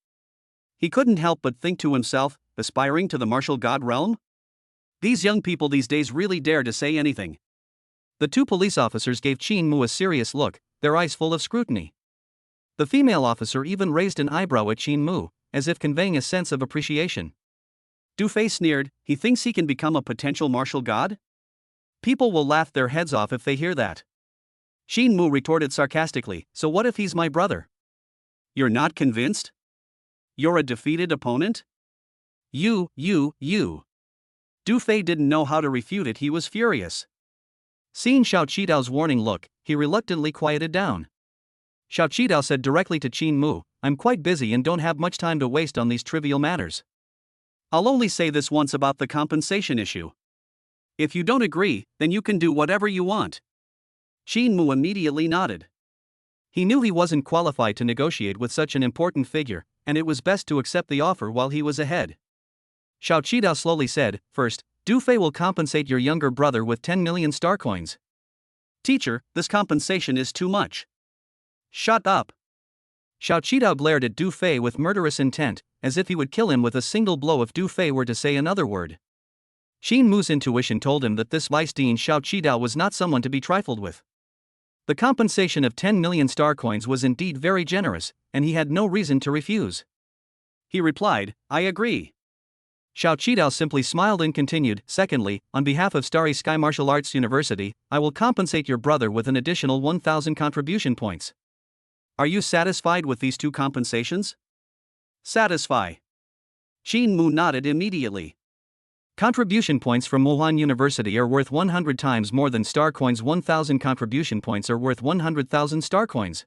He couldn't help but think to himself, aspiring to the martial god realm? These young people these days really dare to say anything. The two police officers gave Qin Mu a serious look, their eyes full of scrutiny. The female officer even raised an eyebrow at Qin Mu, as if conveying a sense of appreciation. Du Fei sneered, "He thinks he can become a potential martial god? People will laugh their heads off if they hear that." Qin Mu retorted sarcastically, "So what if he's my brother? You're not convinced? You're a defeated opponent? You. Du Fei didn't know how to refute it, he was furious. Seeing Xiao Qidao's warning look, he reluctantly quieted down. Xiao Qidao said directly to Qin Mu, "I'm quite busy and don't have much time to waste on these trivial matters. I'll only say this once about the compensation issue. If you don't agree, then you can do whatever you want." Qin Mu immediately nodded. He knew he wasn't qualified to negotiate with such an important figure, and it was best to accept the offer while he was ahead. Xiao Qidao slowly said, "First, Du Fei will compensate your younger brother with 10 million star coins." "Teacher, this compensation is too much." "Shut up." Xiao Qidao glared at Du Fei with murderous intent, as if he would kill him with a single blow if Du Fei were to say another word. Qin Mu's intuition told him that this Vice Dean Xiao Qidao was not someone to be trifled with. The compensation of 10 million star coins was indeed very generous, and he had no reason to refuse. He replied, "I agree." Xiao Qidao simply smiled and continued, "Secondly, on behalf of Starry Sky Martial Arts University, I will compensate your brother with an additional 1,000 contribution points." "Are you satisfied with these two compensations?" "Satisfy." Qin Mu nodded immediately. Contribution points from Wuhan University are worth 100 times more than star coins. 1,000 contribution points are worth 100,000 star coins.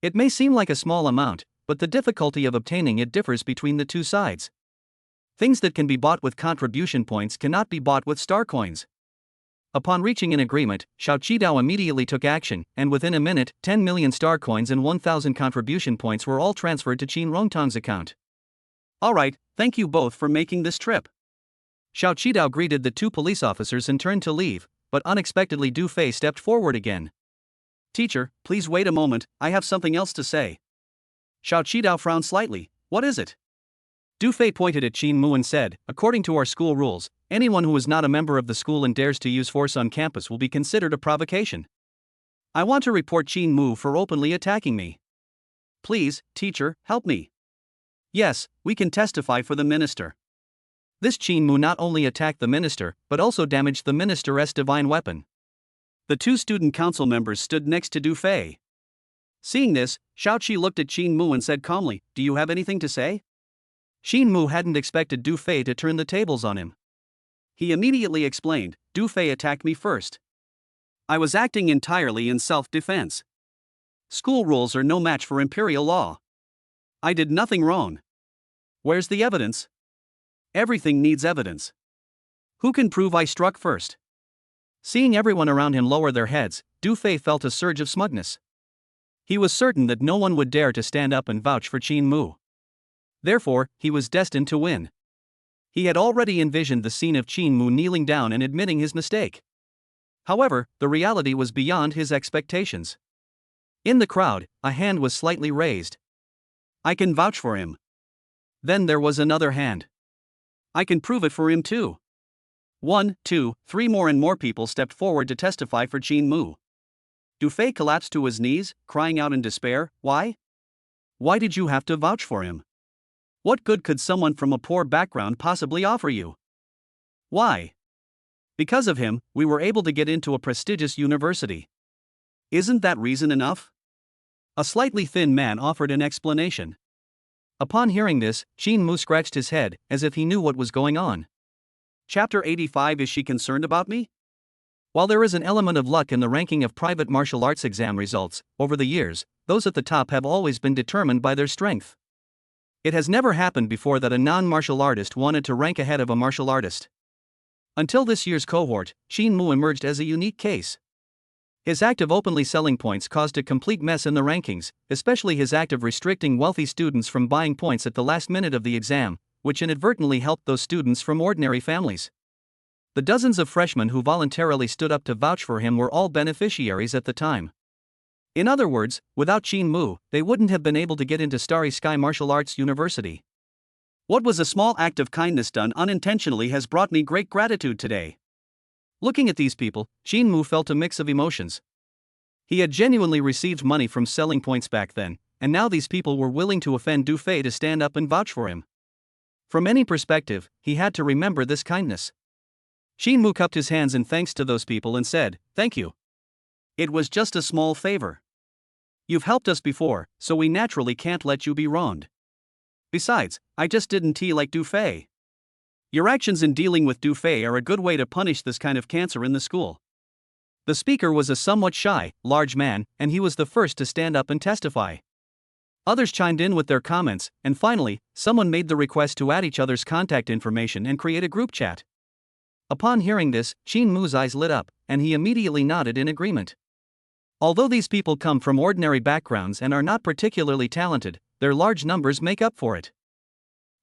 It may seem like a small amount, but the difficulty of obtaining it differs between the two sides. Things that can be bought with contribution points cannot be bought with star coins. Upon reaching an agreement, Xiao Qidao immediately took action, and within a minute, 10 million star coins and 1,000 contribution points were all transferred to Qin Rongtang's account. Alright, thank you both for making this trip. Xiao Qidao greeted the two police officers and turned to leave, but unexpectedly Du Fei stepped forward again. Teacher, please wait a moment, I have something else to say. Xiao Qidao frowned slightly. What is it? Du Fei pointed at Qin Mu and said, according to our school rules, anyone who is not a member of the school and dares to use force on campus will be considered a provocation. I want to report Qin Mu for openly attacking me. Please, teacher, help me. Yes, we can testify for the minister. This Qin Mu not only attacked the minister, but also damaged the minister's divine weapon. The two student council members stood next to Du Fei. Seeing this, Xiao Qi looked at Qin Mu and said calmly, do you have anything to say? Qin Mu hadn't expected Du Fei to turn the tables on him. He immediately explained, Du Fei attacked me first. I was acting entirely in self-defense. School rules are no match for imperial law. I did nothing wrong. Where's the evidence? Everything needs evidence. Who can prove I struck first? Seeing everyone around him lower their heads, Du Fei felt a surge of smugness. He was certain that no one would dare to stand up and vouch for Qin Mu. Therefore, he was destined to win. He had already envisioned the scene of Qin Mu kneeling down and admitting his mistake. However, the reality was beyond his expectations. In the crowd, a hand was slightly raised. I can vouch for him. Then there was another hand. I can prove it for him too. 1, 2, 3 more and more people stepped forward to testify for Qin Mu. Du Fei collapsed to his knees, crying out in despair, why? Why did you have to vouch for him? What good could someone from a poor background possibly offer you? Why? Because of him, we were able to get into a prestigious university. Isn't that reason enough? A slightly thin man offered an explanation. Upon hearing this, Qin Mu scratched his head, as if he knew what was going on. Chapter 85. Is she concerned about me? While there is an element of luck in the ranking of private martial arts exam results, over the years, those at the top have always been determined by their strength. It has never happened before that a non-martial artist wanted to rank ahead of a martial artist. Until this year's cohort, Qin Mu emerged as a unique case. His act of openly selling points caused a complete mess in the rankings, especially his act of restricting wealthy students from buying points at the last minute of the exam, which inadvertently helped those students from ordinary families. The dozens of freshmen who voluntarily stood up to vouch for him were all beneficiaries at the time. In other words, without Qin Mu, they wouldn't have been able to get into Starry Sky Martial Arts University. What was a small act of kindness done unintentionally has brought me great gratitude today. Looking at these people, Qin Mu felt a mix of emotions. He had genuinely received money from selling points back then, and now these people were willing to offend Du Fei to stand up and vouch for him. From any perspective, he had to remember this kindness. Qin Mu cupped his hands in thanks to those people and said, thank you. It was just a small favor. You've helped us before, so we naturally can't let you be wronged. Besides, I just didn't like Du Fei. Your actions in dealing with Du Fei are a good way to punish this kind of cancer in the school. The speaker was a somewhat shy, large man, and he was the first to stand up and testify. Others chimed in with their comments, and finally, someone made the request to add each other's contact information and create a group chat. Upon hearing this, Qin Mu's eyes lit up, and he immediately nodded in agreement. Although these people come from ordinary backgrounds and are not particularly talented, their large numbers make up for it.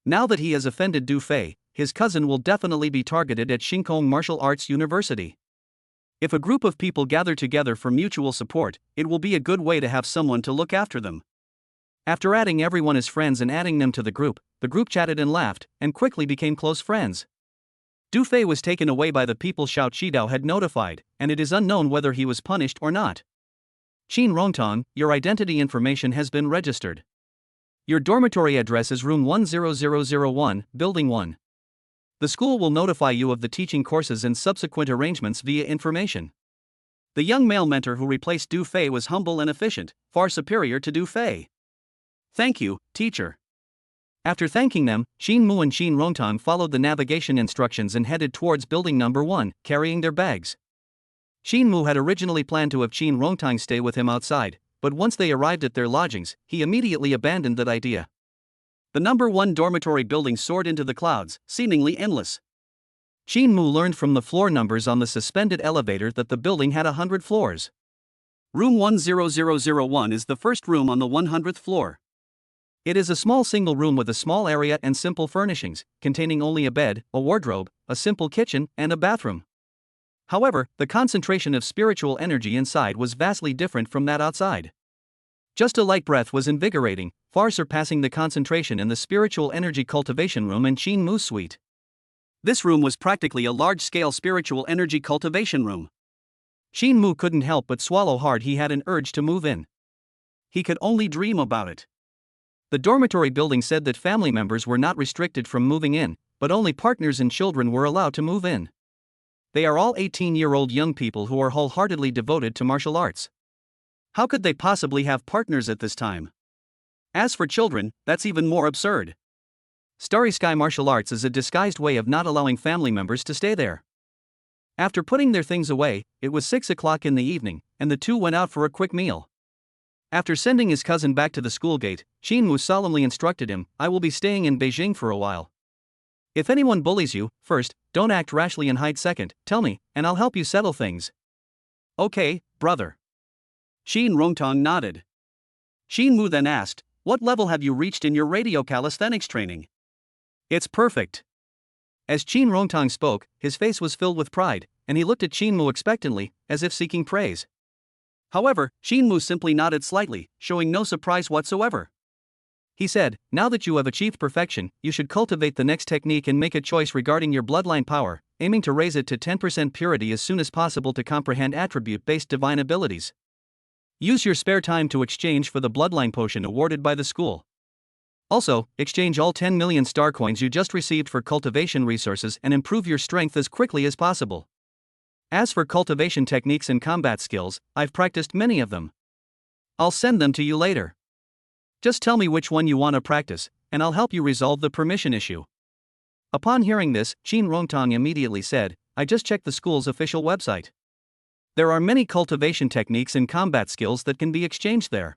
Now that he has offended Du Fei, his cousin will definitely be targeted at Xingkong Martial Arts University. If a group of people gather together for mutual support, it will be a good way to have someone to look after them. After adding everyone as friends and adding them to the group chatted and laughed, and quickly became close friends. Du Fei was taken away by the people Xiao Qidao had notified, and it is unknown whether he was punished or not. Qin Rongtang, your identity information has been registered. Your dormitory address is room 10001, building 1. The school will notify you of the teaching courses and subsequent arrangements via information. The young male mentor who replaced Du Fei was humble and efficient, far superior to Du Fei. Thank you, teacher. After thanking them, Qin Mu and Qin Rongtang followed the navigation instructions and headed towards building number 1, carrying their bags. Qin Mu had originally planned to have Qin Rongtang stay with him outside, but once they arrived at their lodgings, he immediately abandoned that idea. The number 1 dormitory building soared into the clouds, seemingly endless. Shin Mu learned from the floor numbers on the suspended elevator that the building had 100 floors. Room 10001 is the first room on the 100th floor. It is a small single room with a small area and simple furnishings, containing only a bed, a wardrobe, a simple kitchen, and a bathroom. However, the concentration of spiritual energy inside was vastly different from that outside. Just a light breath was invigorating, far surpassing the concentration in the spiritual energy cultivation room in Shin Mu's suite. This room was practically a large-scale spiritual energy cultivation room. Shin Mu couldn't help but swallow hard. He had an urge to move in. He could only dream about it. The dormitory building said that family members were not restricted from moving in, but only partners and children were allowed to move in. They are all 18-year-old young people who are wholeheartedly devoted to martial arts. How could they possibly have partners at this time? As for children, that's even more absurd. Starry Sky Martial Arts is a disguised way of not allowing family members to stay there. After putting their things away, it was 6 o'clock in the evening, and the two went out for a quick meal. After sending his cousin back to the school gate, Shin Mu solemnly instructed him, "I will be staying in Beijing for a while. If anyone bullies you, first, don't act rashly and hide second, tell me, and I'll help you settle things." "Okay, brother." Shin Rongtong nodded. Shin Mu then asked, "What level have you reached in your radio calisthenics training?" "It's perfect." As Shin Rongtong spoke, his face was filled with pride, and he looked at Shin Mu expectantly, as if seeking praise. However, Shin Mu simply nodded slightly, showing no surprise whatsoever. He said, "Now that you have achieved perfection, you should cultivate the next technique and make a choice regarding your bloodline power, aiming to raise it to 10% purity as soon as possible to comprehend attribute-based divine abilities. Use your spare time to exchange for the bloodline potion awarded by the school. Also, exchange all 10 million star coins you just received for cultivation resources and improve your strength as quickly as possible. As for cultivation techniques and combat skills, I've practiced many of them. I'll send them to you later. Just tell me which one you want to practice, and I'll help you resolve the permission issue." Upon hearing this, Shin Rongtong immediately said, "I just checked the school's official website. There are many cultivation techniques and combat skills that can be exchanged there.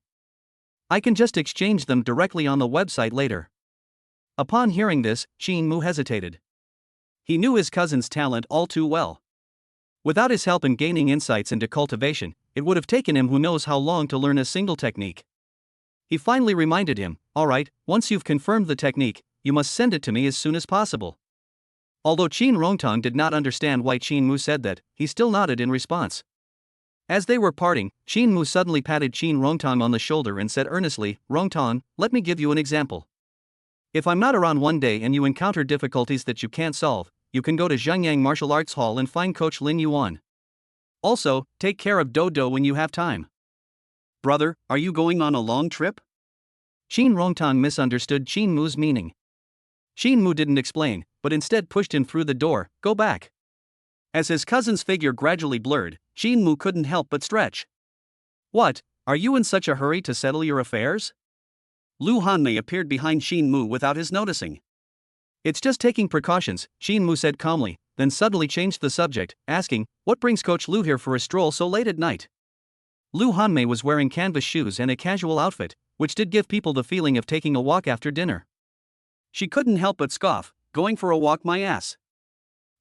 I can just exchange them directly on the website later." Upon hearing this, Shin Mu hesitated. He knew his cousin's talent all too well. Without his help in gaining insights into cultivation, it would have taken him who knows how long to learn a single technique. He finally reminded him, "Alright, once you've confirmed the technique, you must send it to me as soon as possible." Although Shin Rongtong did not understand why Shin Mu said that, he still nodded in response. As they were parting, Shin Mu suddenly patted Shin Rongtong on the shoulder and said earnestly, "Rongtong, let me give you an example. If I'm not around one day and you encounter difficulties that you can't solve, you can go to Zhengyang Martial Arts Hall and find Coach Lin Yuan. Also, take care of Dodo when you have time." "Brother, are you going on a long trip?" Shin Rongtong misunderstood Shin Mu's meaning. Shin Mu didn't explain, but instead pushed him through the door, "Go back." As his cousin's figure gradually blurred, Shin Mu couldn't help but stretch. "What, are you in such a hurry to settle your affairs?" Lu Hanmei appeared behind Shin Mu without his noticing. "It's just taking precautions," Shin Mu said calmly, then suddenly changed the subject, asking, "What brings Coach Lu here for a stroll so late at night?" Lu Hanmei was wearing canvas shoes and a casual outfit, which did give people the feeling of taking a walk after dinner. She couldn't help but scoff, "Going for a walk my ass."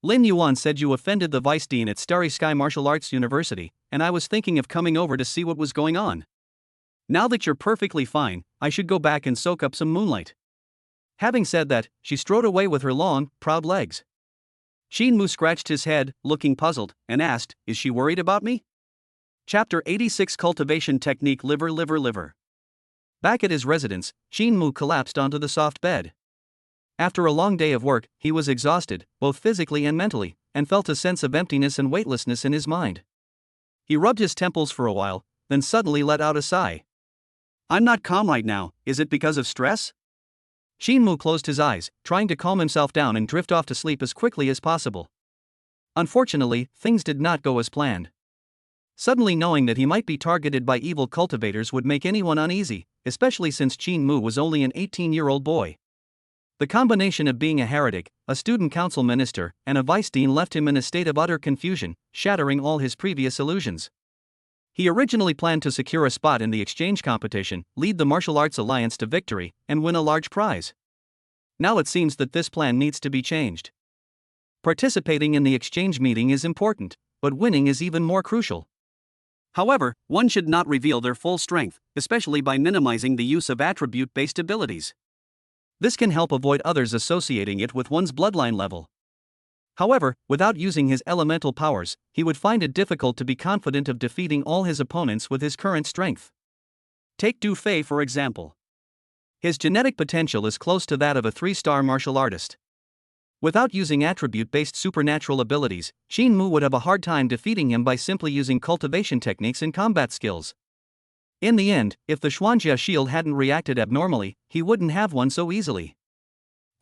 "Lin Yuan said you offended the vice dean at Starry Sky Martial Arts University, and I was thinking of coming over to see what was going on. Now that you're perfectly fine, I should go back and soak up some moonlight." Having said that, she strode away with her long, proud legs. Shin Mu scratched his head, looking puzzled, and asked, "Is she worried about me?" Chapter 86 Cultivation Technique Liver. Back at his residence, Shin Mu collapsed onto the soft bed. After a long day of work, he was exhausted, both physically and mentally, and felt a sense of emptiness and weightlessness in his mind. He rubbed his temples for a while, then suddenly let out a sigh. "I'm not calm right now, is it because of stress?" Shin Mu closed his eyes, trying to calm himself down and drift off to sleep as quickly as possible. Unfortunately, things did not go as planned. Suddenly knowing that he might be targeted by evil cultivators would make anyone uneasy, especially since Shin Mu was only an 18-year-old boy. The combination of being a heretic, a student council minister, and a vice dean left him in a state of utter confusion, shattering all his previous illusions. He originally planned to secure a spot in the exchange competition, lead the martial arts alliance to victory, and win a large prize. Now it seems that this plan needs to be changed. Participating in the exchange meeting is important, but winning is even more crucial. However, one should not reveal their full strength, especially by minimizing the use of attribute-based abilities. This can help avoid others associating it with one's bloodline level. However, without using his elemental powers, he would find it difficult to be confident of defeating all his opponents with his current strength. Take Du Fei for example. His genetic potential is close to that of a 3-star martial artist. Without using attribute-based supernatural abilities, Qin Mu would have a hard time defeating him by simply using cultivation techniques and combat skills. In the end, if the Xuanjia shield hadn't reacted abnormally, he wouldn't have won so easily.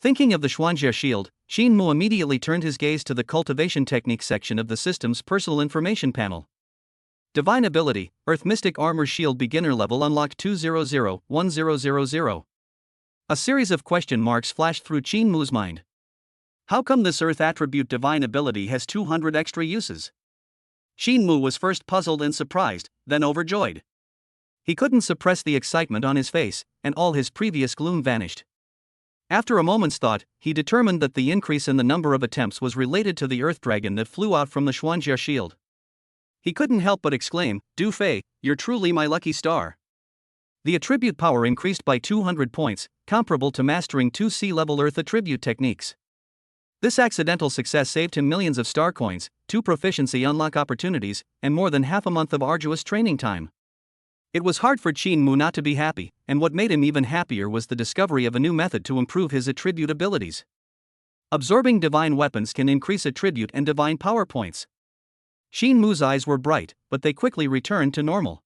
Thinking of the Xuanjia shield, Qin Mu immediately turned his gaze to the cultivation technique section of the system's personal information panel. Divine ability, Earth Mystic Armor Shield Beginner Level Unlocked 200-1000. A series of question marks flashed through Qin Mu's mind. How come this Earth attribute divine ability has 200 extra uses? Qin Mu was first puzzled and surprised, then overjoyed. He couldn't suppress the excitement on his face, and all his previous gloom vanished. After a moment's thought, he determined that the increase in the number of attempts was related to the Earth Dragon that flew out from the Xuanjia shield. He couldn't help but exclaim, Du Fei, you're truly my lucky star. The attribute power increased by 200 points, comparable to mastering 2 sea-level Earth attribute techniques. This accidental success saved him millions of star coins, 2 proficiency unlock opportunities, and more than half a month of arduous training time. It was hard for Qin Mu not to be happy, and what made him even happier was the discovery of a new method to improve his attribute abilities. Absorbing divine weapons can increase attribute and divine power points. Qin Mu's eyes were bright, but they quickly returned to normal.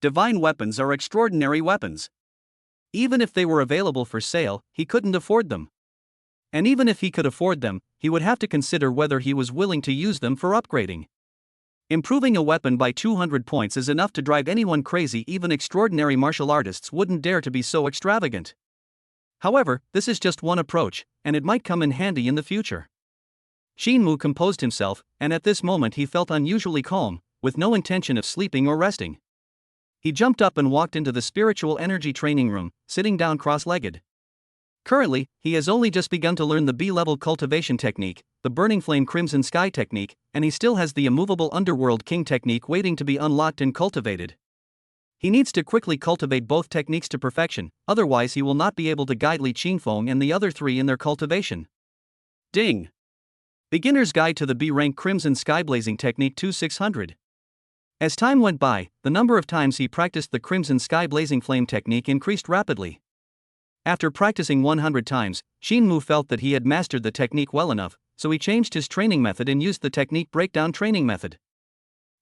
Divine weapons are extraordinary weapons. Even if they were available for sale, he couldn't afford them. And even if he could afford them, he would have to consider whether he was willing to use them for upgrading. Improving a weapon by 200 points is enough to drive anyone crazy. Even extraordinary martial artists wouldn't dare to be so extravagant. However, this is just one approach, and it might come in handy in the future. Qin Mu composed himself, and at this moment he felt unusually calm, with no intention of sleeping or resting. He jumped up and walked into the spiritual energy training room, sitting down cross-legged. Currently, he has only just begun to learn the B-level cultivation technique, the Burning Flame Crimson Sky technique, and he still has the immovable Underworld King technique waiting to be unlocked and cultivated. He needs to quickly cultivate both techniques to perfection, otherwise he will not be able to guide Li Qingfeng and the other 3 in their cultivation. Ding! Beginner's Guide to the B-rank Crimson Sky Blazing Technique 2600. As time went by, the number of times he practiced the Crimson Sky Blazing Flame technique increased rapidly. After practicing 100 times, Qin Mu felt that he had mastered the technique well enough, so he changed his training method and used the technique breakdown training method.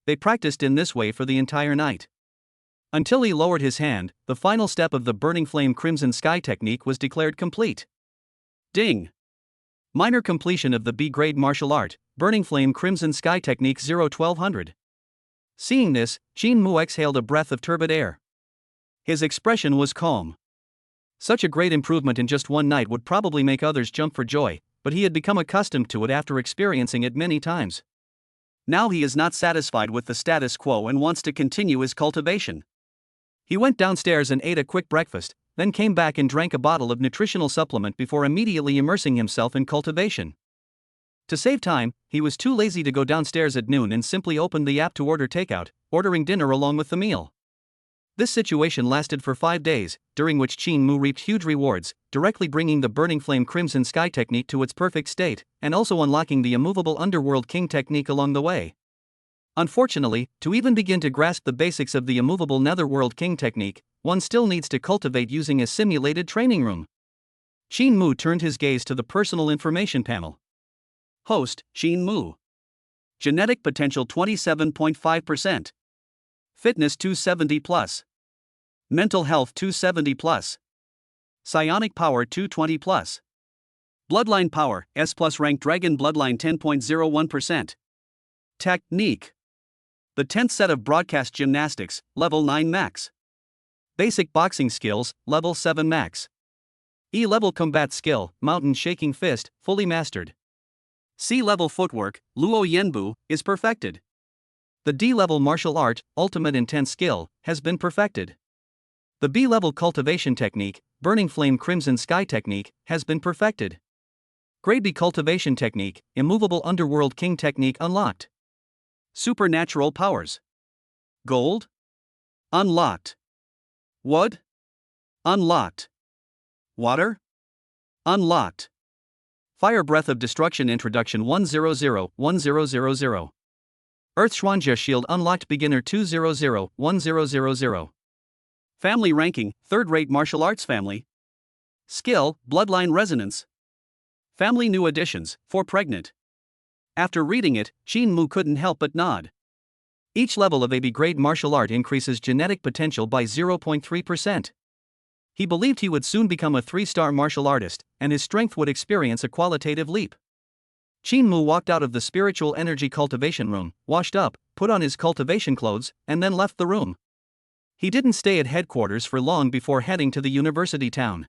They practiced in this way for the entire night. Until he lowered his hand, the final step of the Burning Flame Crimson Sky technique was declared complete. Ding! Minor completion of the B-grade martial art, Burning Flame Crimson Sky Technique 0-1200. Seeing this, Qin Mu exhaled a breath of turbid air. His expression was calm. Such a great improvement in just one night would probably make others jump for joy, but he had become accustomed to it after experiencing it many times. Now he is not satisfied with the status quo and wants to continue his cultivation. He went downstairs and ate a quick breakfast, then came back and drank a bottle of nutritional supplement before immediately immersing himself in cultivation. To save time, he was too lazy to go downstairs at noon and simply opened the app to order takeout, ordering dinner along with the meal. This situation lasted for 5 days, during which Qin Mu reaped huge rewards, directly bringing the Burning Flame Crimson Sky technique to its perfect state, and also unlocking the immovable Underworld King technique along the way. Unfortunately, to even begin to grasp the basics of the immovable Netherworld King technique, one still needs to cultivate using a simulated training room. Qin Mu turned his gaze to the personal information panel. Host, Qin Mu. Genetic potential 27.5%. Fitness 270+. Mental health 270+. Psionic power 220+. Bloodline power, S+, rank Dragon Bloodline 10.01%. Technique. The 10th set of broadcast gymnastics, level 9 max. Basic boxing skills, level 7 max. E-level combat skill, mountain shaking fist, fully mastered. C-level footwork, Luo Yanbu, is perfected. The D-level martial art, ultimate intense skill, has been perfected. The B-level cultivation technique, Burning Flame Crimson Sky technique, has been perfected. Grade B cultivation technique, immovable underworld king technique unlocked. Supernatural powers. Gold? Unlocked. Wood? Unlocked. Water? Unlocked. Fire Breath of Destruction Introduction 100-1000. Earth Schwanja Shield unlocked Beginner 200-1000. Family ranking, third-rate martial arts family. Skill, Bloodline Resonance. Family new additions, for pregnant. After reading it, Qin Mu couldn't help but nod. Each level of AB grade martial art increases genetic potential by 0.3%. He believed he would soon become a 3-star martial artist, and his strength would experience a qualitative leap. Qin Mu walked out of the spiritual energy cultivation room, washed up, put on his cultivation clothes, and then left the room. He didn't stay at headquarters for long before heading to the university town.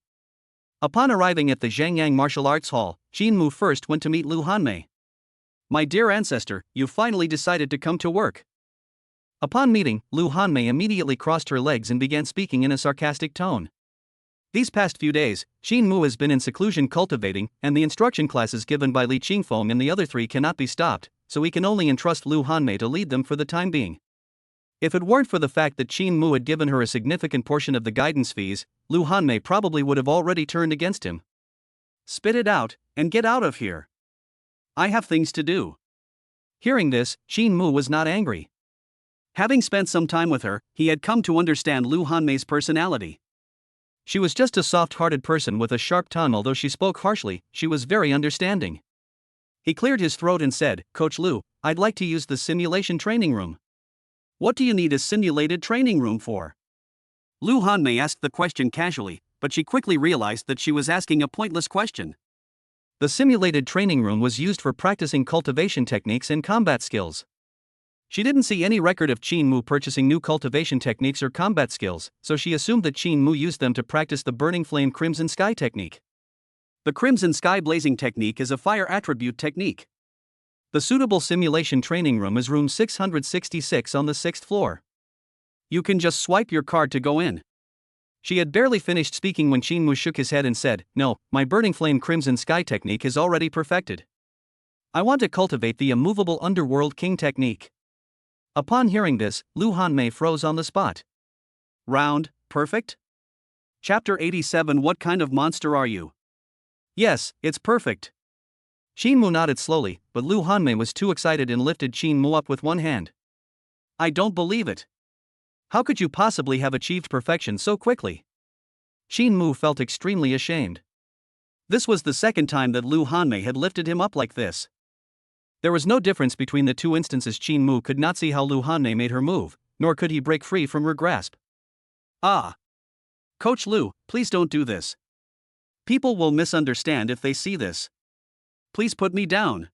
Upon arriving at the Zhangyang Martial Arts Hall, Qin Mu first went to meet Lu Hanmei. "My dear ancestor, you finally decided to come to work." Upon meeting, Lu Hanmei immediately crossed her legs and began speaking in a sarcastic tone. These past few days, Qin Mu has been in seclusion cultivating, and the instruction classes given by Li Qingfeng and the other three cannot be stopped, so he can only entrust Lu Hanmei to lead them for the time being. If it weren't for the fact that Qin Mu had given her a significant portion of the guidance fees, Lu Hanmei probably would have already turned against him. "Spit it out, and get out of here. I have things to do." Hearing this, Qin Mu was not angry. Having spent some time with her, he had come to understand Lu Hanmei's personality. She was just a soft-hearted person with a sharp tongue. Although she spoke harshly, she was very understanding. He cleared his throat and said, "Coach Lu, I'd like to use the simulation training room." "What do you need a simulated training room for?" Lu Hanmei asked the question casually, but she quickly realized that she was asking a pointless question. The simulated training room was used for practicing cultivation techniques and combat skills. She didn't see any record of Qin Mu purchasing new cultivation techniques or combat skills, so she assumed that Qin Mu used them to practice the Burning Flame Crimson Sky technique. The Crimson Sky Blazing technique is a fire attribute technique. The suitable simulation training room is room 666 on the 6th floor. You can just swipe your card to go in. She had barely finished speaking when Qin Mu shook his head and said, "No, my Burning Flame Crimson Sky technique is already perfected. I want to cultivate the immovable underworld king technique." Upon hearing this, Lu Hanmei froze on the spot. Round, perfect? Chapter 87. What kind of monster are you? Yes, it's perfect. Qin Mu nodded slowly, but Lu Hanmei was too excited and lifted Qin Mu up with one hand. "I don't believe it. How could you possibly have achieved perfection so quickly?" Qin Mu felt extremely ashamed. This was the second time that Lu Hanmei had lifted him up like this. There was no difference between the two instances. Qin Mu could not see how Lu Hanmei made her move, nor could he break free from her grasp. "Ah! Coach Lu, please don't do this. People will misunderstand if they see this. Please put me down."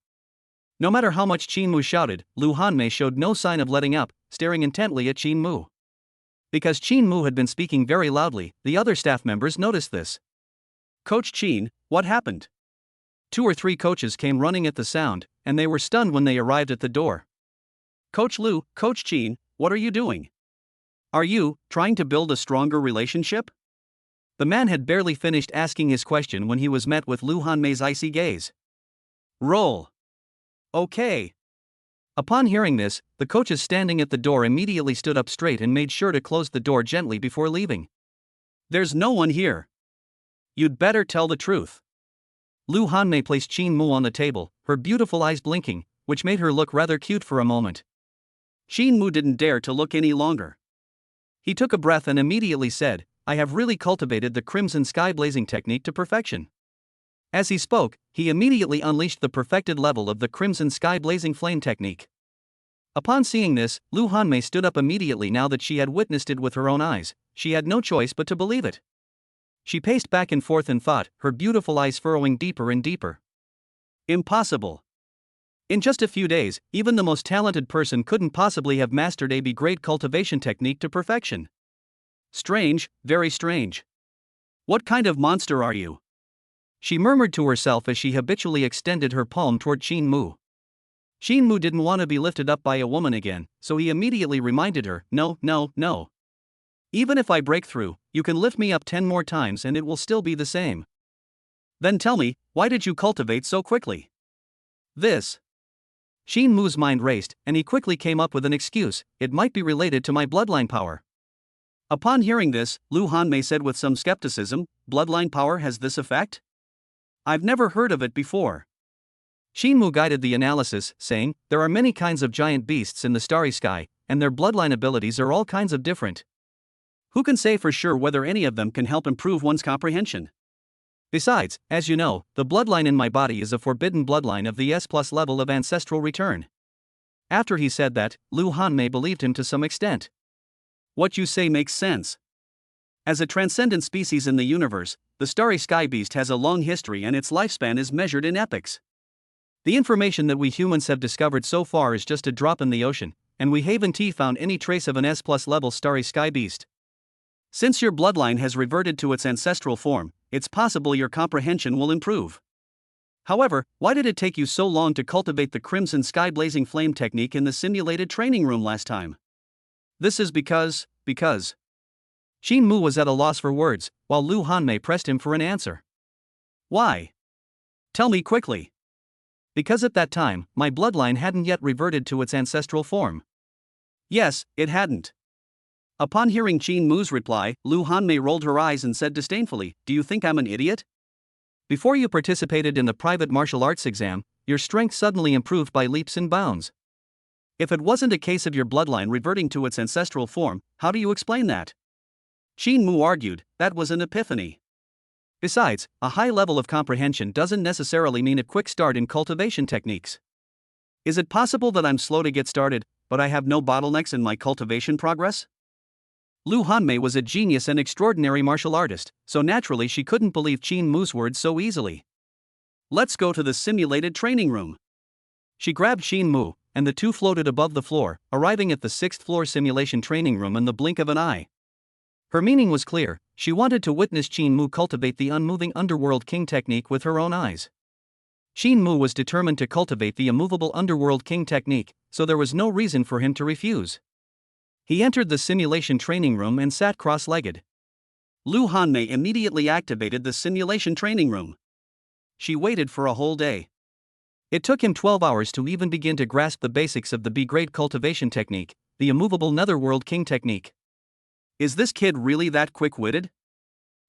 No matter how much Qin Mu shouted, Lu Hanmei showed no sign of letting up, staring intently at Qin Mu. Because Qin Mu had been speaking very loudly, the other staff members noticed this. "Coach Qin, what happened?" 2 or 3 coaches came running at the sound, and they were stunned when they arrived at the door. "Coach Lu, Coach Qin, what are you doing? Are you trying to build a stronger relationship?" The man had barely finished asking his question when he was met with Lu Hanmei's icy gaze. "Roll. Okay." Upon hearing this, the coaches standing at the door immediately stood up straight and made sure to close the door gently before leaving. "There's no one here. You'd better tell the truth." Lu Hanmei placed Qin Mu on the table, her beautiful eyes blinking, which made her look rather cute for a moment. Qin Mu didn't dare to look any longer. He took a breath and immediately said, "I have really cultivated the Crimson Sky Blazing technique to perfection." As he spoke, he immediately unleashed the perfected level of the Crimson Sky Blazing Flame technique. Upon seeing this, Lu Hanmei stood up immediately. Now that she had witnessed it with her own eyes, she had no choice but to believe it. She paced back and forth in thought, her beautiful eyes furrowing deeper and deeper. Impossible. In just a few days, even the most talented person couldn't possibly have mastered a B-grade cultivation technique to perfection. Strange, very strange. What kind of monster are you? She murmured to herself as she habitually extended her palm toward Qin Mu. Qin Mu didn't want to be lifted up by a woman again, so he immediately reminded her, "No, no, no. Even if I break through, you can lift me up 10 more times and it will still be the same. Then tell me, why did you cultivate so quickly? This. Shin Mu's mind raced, and he quickly came up with an excuse: it might be related to my bloodline power. Upon hearing this, Lu Hanmei said with some skepticism, bloodline power has this effect? I've never heard of it before. Shin Mu guided the analysis, saying, there are many kinds of giant beasts in the starry sky, and their bloodline abilities are all kinds of different. Who can say for sure whether any of them can help improve one's comprehension? Besides, as you know, the bloodline in my body is a forbidden bloodline of the S+ level of ancestral return. After he said that, Lu Hanmei believed him to some extent. What you say makes sense. As a transcendent species in the universe, the starry sky beast has a long history and its lifespan is measured in epochs. The information that we humans have discovered so far is just a drop in the ocean, and we haven't found any trace of an S+ level starry sky beast. Since your bloodline has reverted to its ancestral form, it's possible your comprehension will improve. However, why did it take you so long to cultivate the crimson sky blazing flame technique in the simulated training room last time? This is because. Shin Mu was at a loss for words, while Lu Hanmei pressed him for an answer. Why? Tell me quickly. Because at that time, my bloodline hadn't yet reverted to its ancestral form. Yes, it hadn't. Upon hearing Shin Mu's reply, Lu Hanmei rolled her eyes and said disdainfully, do you think I'm an idiot? Before you participated in the private martial arts exam, your strength suddenly improved by leaps and bounds. If it wasn't a case of your bloodline reverting to its ancestral form, how do you explain that? Shin Mu argued, that was an epiphany. Besides, a high level of comprehension doesn't necessarily mean a quick start in cultivation techniques. Is it possible that I'm slow to get started, but I have no bottlenecks in my cultivation progress? Lu Hanmei was a genius and extraordinary martial artist, so naturally she couldn't believe Shin Mu's words so easily. Let's go to the simulated training room. She grabbed Shin Mu, and the two floated above the floor, arriving at the 6th floor simulation training room in the blink of an eye. Her meaning was clear: she wanted to witness Shin Mu cultivate the unmoving underworld king technique with her own eyes. Shin Mu was determined to cultivate the immovable underworld king technique, so there was no reason for him to refuse. He entered the simulation training room and sat cross-legged. Lu Hanmei immediately activated the simulation training room. She waited for a whole day. It took him 12 hours to even begin to grasp the basics of the B-grade cultivation technique, the immovable netherworld king technique. Is this kid really that quick-witted?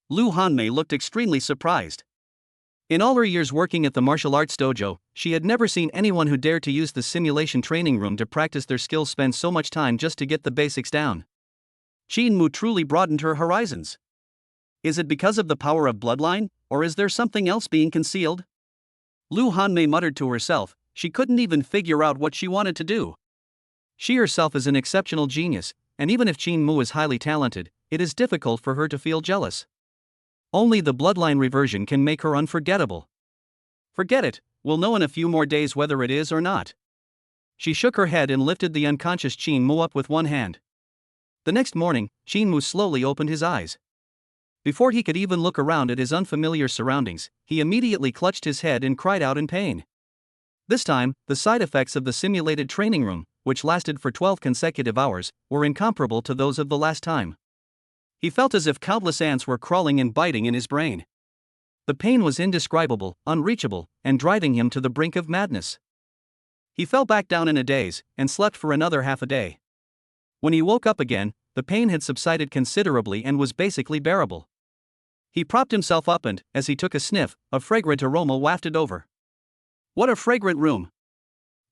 Lu Hanmei looked extremely surprised. In all her years working at the martial arts dojo, she had never seen anyone who dared to use the simulation training room to practice their skills spend so much time just to get the basics down. Shin Mu truly broadened her horizons. Is it because of the power of bloodline, or is there something else being concealed? Lu Hanmei muttered to herself, she couldn't even figure out what she wanted to do. She herself is an exceptional genius, and even if Shin Mu is highly talented, it is difficult for her to feel jealous. Only the bloodline reversion can make her unforgettable. Forget it, we'll know in a few more days whether it is or not. She shook her head and lifted the unconscious Shin Mu up with one hand. The next morning, Shin Mu slowly opened his eyes. Before he could even look around at his unfamiliar surroundings, he immediately clutched his head and cried out in pain. This time, the side effects of the simulated training room, which lasted for 12 consecutive hours, were incomparable to those of the last time. He felt as if countless ants were crawling and biting in his brain. The pain was indescribable, unreachable, and driving him to the brink of madness. He fell back down in a daze, and slept for another half a day. When he woke up again, the pain had subsided considerably and was basically bearable. He propped himself up and, as he took a sniff, a fragrant aroma wafted over. What a fragrant room!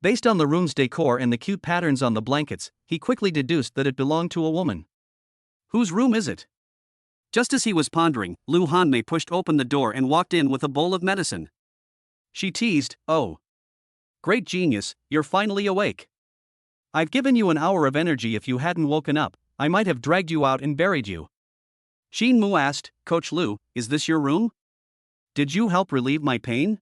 Based on the room's decor and the cute patterns on the blankets, he quickly deduced that it belonged to a woman. Whose room is it? Just as he was pondering, Lu Hanmei pushed open the door and walked in with a bowl of medicine. She teased, oh. Great genius, you're finally awake. I've given you an hour of energy. If you hadn't woken up, I might have dragged you out and buried you. Shin Mu asked, Coach Lu, is this your room? Did you help relieve my pain?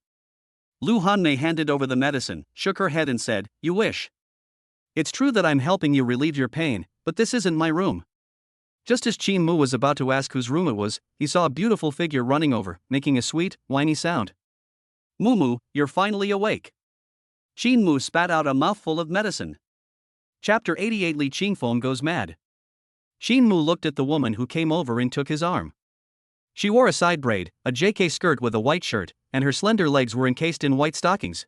Lu Hanmei handed over the medicine, shook her head and said, you wish. It's true that I'm helping you relieve your pain, but this isn't my room. Just as Shin Mu was about to ask whose room it was, he saw a beautiful figure running over, making a sweet, whiny sound. Mumu, you're finally awake. Shin Mu spat out a mouthful of medicine. Chapter 88 Li Qingfeng goes mad. Xin Mu looked at the woman who came over and took his arm. She wore a side braid, a JK skirt with a white shirt, and her slender legs were encased in white stockings.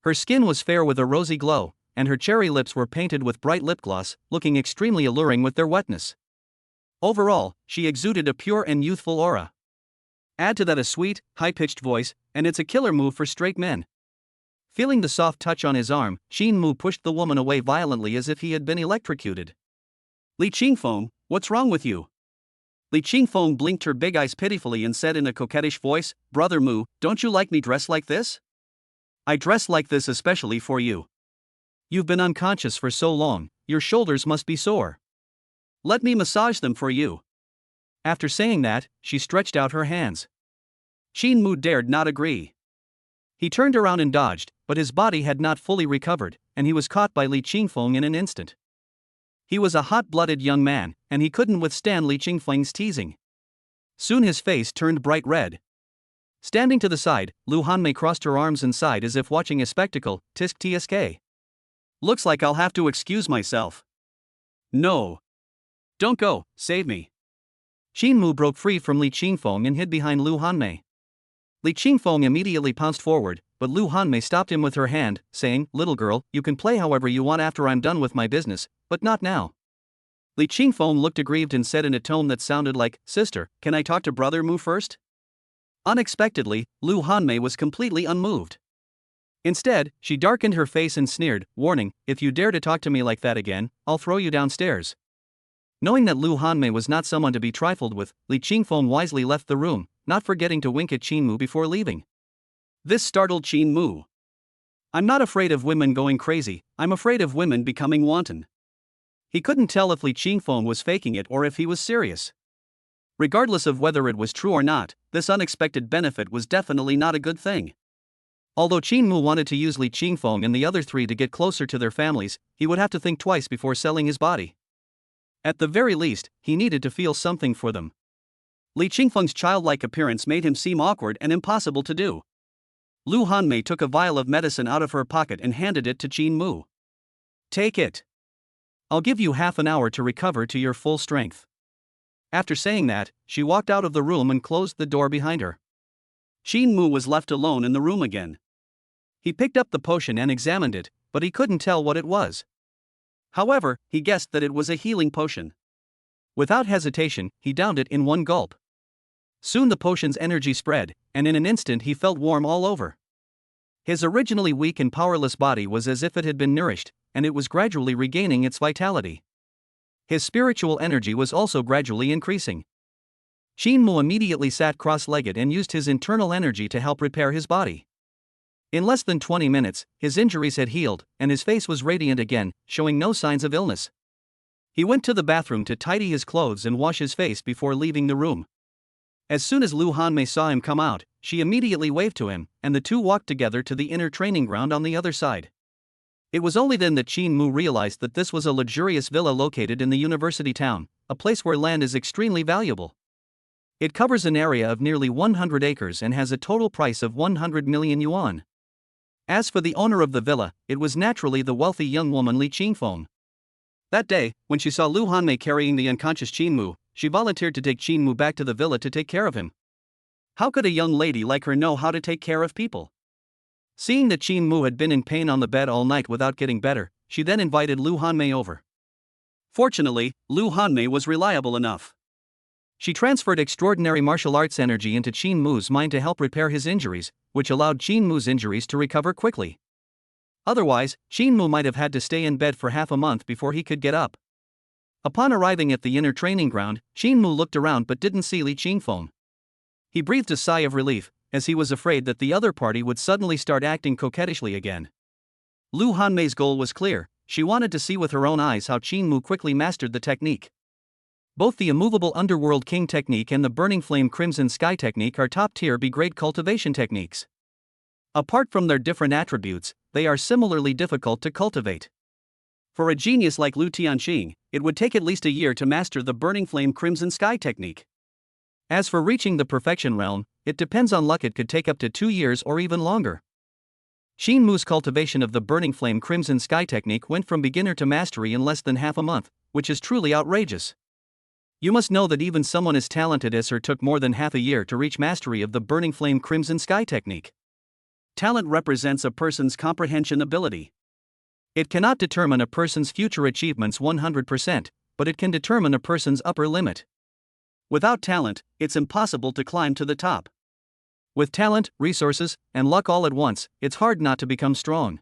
Her skin was fair with a rosy glow, and her cherry lips were painted with bright lip gloss, looking extremely alluring with their wetness. Overall, she exuded a pure and youthful aura. Add to that a sweet, high-pitched voice, and it's a killer move for straight men. Feeling the soft touch on his arm, Xin Mu pushed the woman away violently as if he had been electrocuted. Li Qingfeng, what's wrong with you? Li Qingfeng blinked her big eyes pitifully and said in a coquettish voice, Brother Mu, don't you like me dressed like this? I dress like this especially for you. You've been unconscious for so long, your shoulders must be sore. Let me massage them for you. After saying that, she stretched out her hands. Xin Mu dared not agree. He turned around and dodged, but his body had not fully recovered, and he was caught by Li Qingfeng in an instant. He was a hot-blooded young man, and he couldn't withstand Li Qingfeng's teasing. Soon his face turned bright red. Standing to the side, Lu Hanmei crossed her arms and sighed as if watching a spectacle. Tisk tsk. Looks like I'll have to excuse myself. No. Don't go, save me. Xin Mu broke free from Li Qingfeng and hid behind Lu Hanmei. Li Qingfeng immediately pounced forward, but Lu Hanmei stopped him with her hand, saying, Little girl, you can play however you want after I'm done with my business, but not now. Li Qingfeng looked aggrieved and said in a tone that sounded like, Sister, can I talk to Brother Mu first? Unexpectedly, Lu Hanmei was completely unmoved. Instead, she darkened her face and sneered, warning, If you dare to talk to me like that again, I'll throw you downstairs. Knowing that Lu Hanmei was not someone to be trifled with, Li Qingfeng wisely left the room, not forgetting to wink at Xin Mu before leaving. This startled Xin Mu. I'm not afraid of women going crazy, I'm afraid of women becoming wanton. He couldn't tell if Li Qingfeng was faking it or if he was serious. Regardless of whether it was true or not, this unexpected benefit was definitely not a good thing. Although Xin Mu wanted to use Li Qingfeng and the other three to get closer to their families, he would have to think twice before selling his body. At the very least, he needed to feel something for them. Li Qingfeng's childlike appearance made him seem awkward and impossible to do. Lu Hanmei took a vial of medicine out of her pocket and handed it to Xin Mu. Take it. I'll give you half an hour to recover to your full strength. After saying that, she walked out of the room and closed the door behind her. Xin Mu was left alone in the room again. He picked up the potion and examined it, but he couldn't tell what it was. However, he guessed that it was a healing potion. Without hesitation, he downed it in one gulp. Soon the potion's energy spread, and in an instant he felt warm all over. His originally weak and powerless body was as if it had been nourished, and it was gradually regaining its vitality. His spiritual energy was also gradually increasing. Xin Mu immediately sat cross-legged and used his internal energy to help repair his body. In less than 20 minutes, his injuries had healed, and his face was radiant again, showing no signs of illness. He went to the bathroom to tidy his clothes and wash his face before leaving the room. As soon as Lu Hanmei saw him come out, she immediately waved to him, and the two walked together to the inner training ground on the other side. It was only then that Xin Mu realized that this was a luxurious villa located in the university town, a place where land is extremely valuable. It covers an area of nearly 100 acres and has a total price of 100 million yuan. As for the owner of the villa, it was naturally the wealthy young woman Li Qingfeng. That day, when she saw Lu Hanmei carrying the unconscious Xin Mu, she volunteered to take Xin Mu back to the villa to take care of him. How could a young lady like her know how to take care of people? Seeing that Xin Mu had been in pain on the bed all night without getting better, she then invited Lu Hanmei over. Fortunately, Lu Hanmei was reliable enough. She transferred extraordinary martial arts energy into Xin Mu's mind to help repair his injuries, which allowed Xin Mu's injuries to recover quickly. Otherwise, Xin Mu might have had to stay in bed for half a month before he could get up. Upon arriving at the inner training ground, Xin Mu looked around but didn't see Li Qingfeng. He breathed a sigh of relief, as he was afraid that the other party would suddenly start acting coquettishly again. Lu Hanmei's goal was clear: she wanted to see with her own eyes how Xin Mu quickly mastered the technique. Both the immovable Underworld King technique and the Burning Flame Crimson Sky technique are top-tier B-grade cultivation techniques. Apart from their different attributes, they are similarly difficult to cultivate. For a genius like Lu Tianxing, it would take at least a year to master the Burning Flame Crimson Sky technique. As for reaching the perfection realm, it depends on luck. It could take up to 2 years or even longer. Xin Mu's cultivation of the Burning Flame Crimson Sky technique went from beginner to mastery in less than half a month, which is truly outrageous. You must know that even someone as talented as her took more than half a year to reach mastery of the burning flame crimson sky technique. Talent represents a person's comprehension ability. It cannot determine a person's future achievements 100%, but it can determine a person's upper limit. Without talent, it's impossible to climb to the top. With talent, resources, and luck all at once, it's hard not to become strong.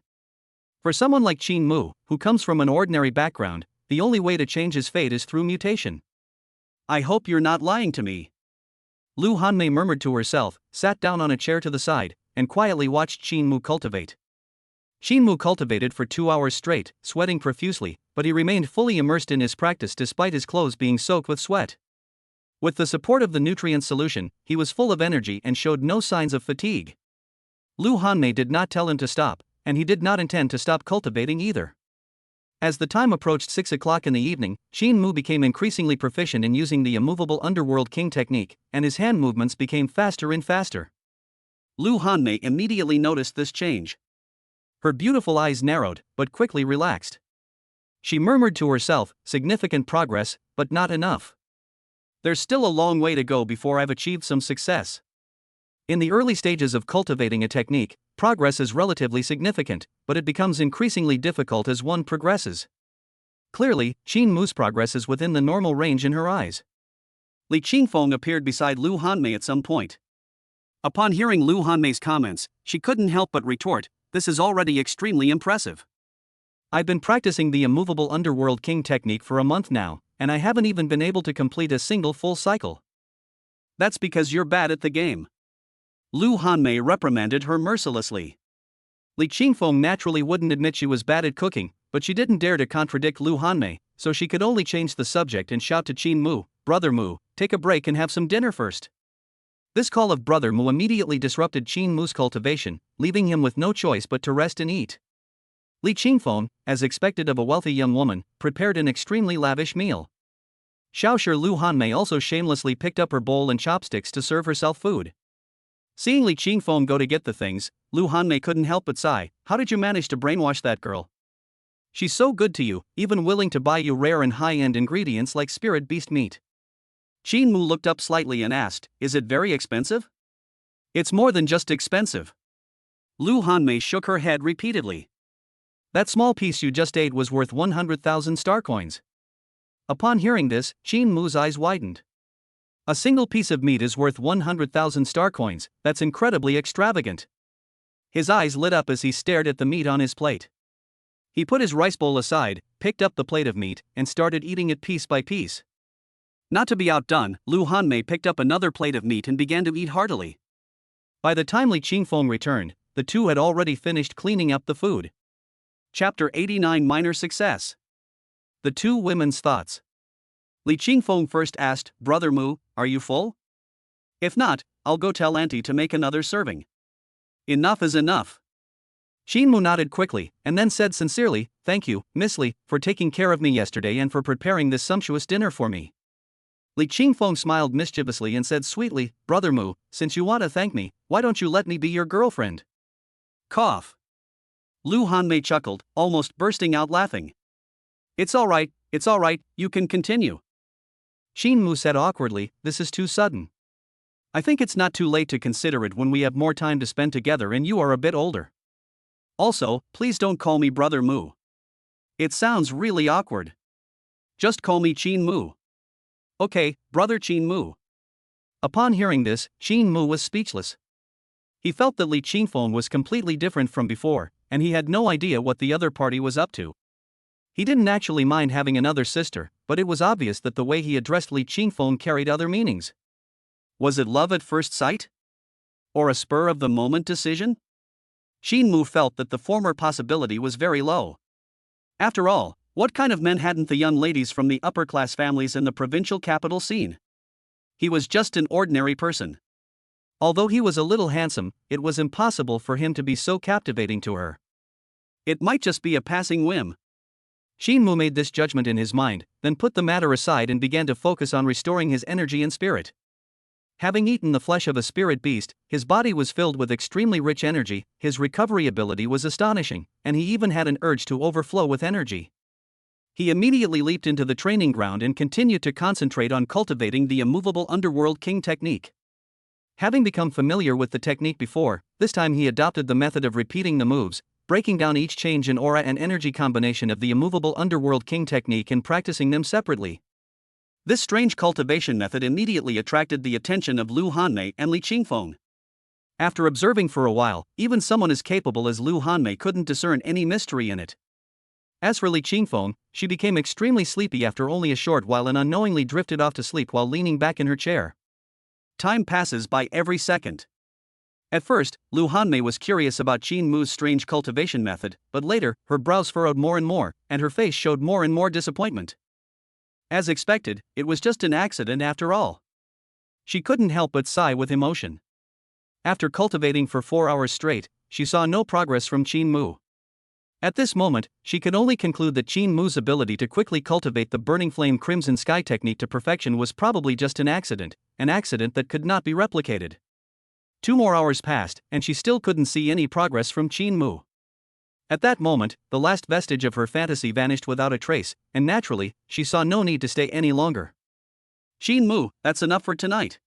For someone like Qin Mu, who comes from an ordinary background, the only way to change his fate is through mutation. I hope you're not lying to me. Lu Hanmei murmured to herself, sat down on a chair to the side, and quietly watched Qin Mu cultivate. Qin Mu cultivated for 2 hours straight, sweating profusely, but he remained fully immersed in his practice despite his clothes being soaked with sweat. With the support of the nutrient solution, he was full of energy and showed no signs of fatigue. Lu Hanmei did not tell him to stop, and he did not intend to stop cultivating either. As the time approached 6 o'clock in the evening, Qin Mu became increasingly proficient in using the immovable underworld king technique, and his hand movements became faster and faster. Lu Hanmei immediately noticed this change. Her beautiful eyes narrowed, but quickly relaxed. She murmured to herself, significant progress, but not enough. There's still a long way to go before I've achieved some success. In the early stages of cultivating a technique, progress is relatively significant, but it becomes increasingly difficult as one progresses. Clearly, Qin Mu's progress is within the normal range in her eyes. Li Qingfeng appeared beside Lu Hanmei at some point. Upon hearing Lu Hanmei's comments, she couldn't help but retort, "This is already extremely impressive. I've been practicing the immovable underworld king technique for a month now, and I haven't even been able to complete a single full cycle." "That's because you're bad at the game." Lu Hanmei reprimanded her mercilessly. Li Qingfeng naturally wouldn't admit she was bad at cooking, but she didn't dare to contradict Lu Hanmei, so she could only change the subject and shout to Qin Mu, "Brother Mu, take a break and have some dinner first." This call of Brother Mu immediately disrupted Qin Mu's cultivation, leaving him with no choice but to rest and eat. Li Qingfeng, as expected of a wealthy young woman, prepared an extremely lavish meal. Xiaoshi Lu Hanmei also shamelessly picked up her bowl and chopsticks to serve herself food. Seeing Li Qingfeng go to get the things, Lu Hanmei couldn't help but sigh, "How did you manage to brainwash that girl? She's so good to you, even willing to buy you rare and high-end ingredients like spirit beast meat." Qin Mu looked up slightly and asked, "Is it very expensive?" "It's more than just expensive." Lu Hanmei shook her head repeatedly. "That small piece you just ate was worth 100,000 star coins." Upon hearing this, Qin Mu's eyes widened. "A single piece of meat is worth 100,000 star coins, that's incredibly extravagant." His eyes lit up as he stared at the meat on his plate. He put his rice bowl aside, picked up the plate of meat, and started eating it piece by piece. Not to be outdone, Lu Hanmei picked up another plate of meat and began to eat heartily. By the time Li Qingfeng returned, the two had already finished cleaning up the food. Chapter 89 Minor Success. The two women's thoughts. Li Qingfeng first asked, "Brother Mu, are you full? If not, I'll go tell Auntie to make another serving." "Enough is enough." Qin Mu nodded quickly, and then said sincerely, "Thank you, Miss Li, for taking care of me yesterday and for preparing this sumptuous dinner for me." Li Qingfeng smiled mischievously and said sweetly, "Brother Mu, since you want to thank me, why don't you let me be your girlfriend?" Cough. Lu Hanmei chuckled, almost bursting out laughing. It's all right, you can continue." Qin Mu said awkwardly, "This is too sudden." "I think it's not too late to consider it when we have more time to spend together and you are a bit older. Also, please don't call me Brother Mu. It sounds really awkward. Just call me Qin Mu." "Okay, Brother Qin Mu." Upon hearing this, Qin Mu was speechless. He felt that Li Qingfeng was completely different from before, and he had no idea what the other party was up to. He didn't actually mind having another sister, but it was obvious that the way he addressed Li Qingfeng carried other meanings. Was it love at first sight? Or a spur-of-the-moment decision? Qin Mu felt that the former possibility was very low. After all, what kind of men hadn't the young ladies from the upper-class families in the provincial capital seen? He was just an ordinary person. Although he was a little handsome, it was impossible for him to be so captivating to her. It might just be a passing whim. Qin Mu made this judgment in his mind, then put the matter aside and began to focus on restoring his energy and spirit. Having eaten the flesh of a spirit beast, his body was filled with extremely rich energy, his recovery ability was astonishing, and he even had an urge to overflow with energy. He immediately leaped into the training ground and continued to concentrate on cultivating the immovable underworld king technique. Having become familiar with the technique before, this time he adopted the method of repeating the moves, breaking down each change in aura and energy combination of the immovable underworld king technique and practicing them separately. This strange cultivation method immediately attracted the attention of Lu Hanmei and Li Qingfeng. After observing for a while, even someone as capable as Lu Hanmei couldn't discern any mystery in it. As for Li Qingfeng, she became extremely sleepy after only a short while and unknowingly drifted off to sleep while leaning back in her chair. Time passes by every second. At first, Lu Hanmei was curious about Qin Mu's strange cultivation method, but later, her brows furrowed more and more, and her face showed more and more disappointment. As expected, it was just an accident after all. She couldn't help but sigh with emotion. After cultivating for 4 hours straight, she saw no progress from Qin Mu. At this moment, she could only conclude that Qin Mu's ability to quickly cultivate the burning flame crimson sky technique to perfection was probably just an accident that could not be replicated. 2 more hours passed, and she still couldn't see any progress from Qin Mu. At that moment, the last vestige of her fantasy vanished without a trace, and naturally, she saw no need to stay any longer. Qin Mu, that's enough for tonight.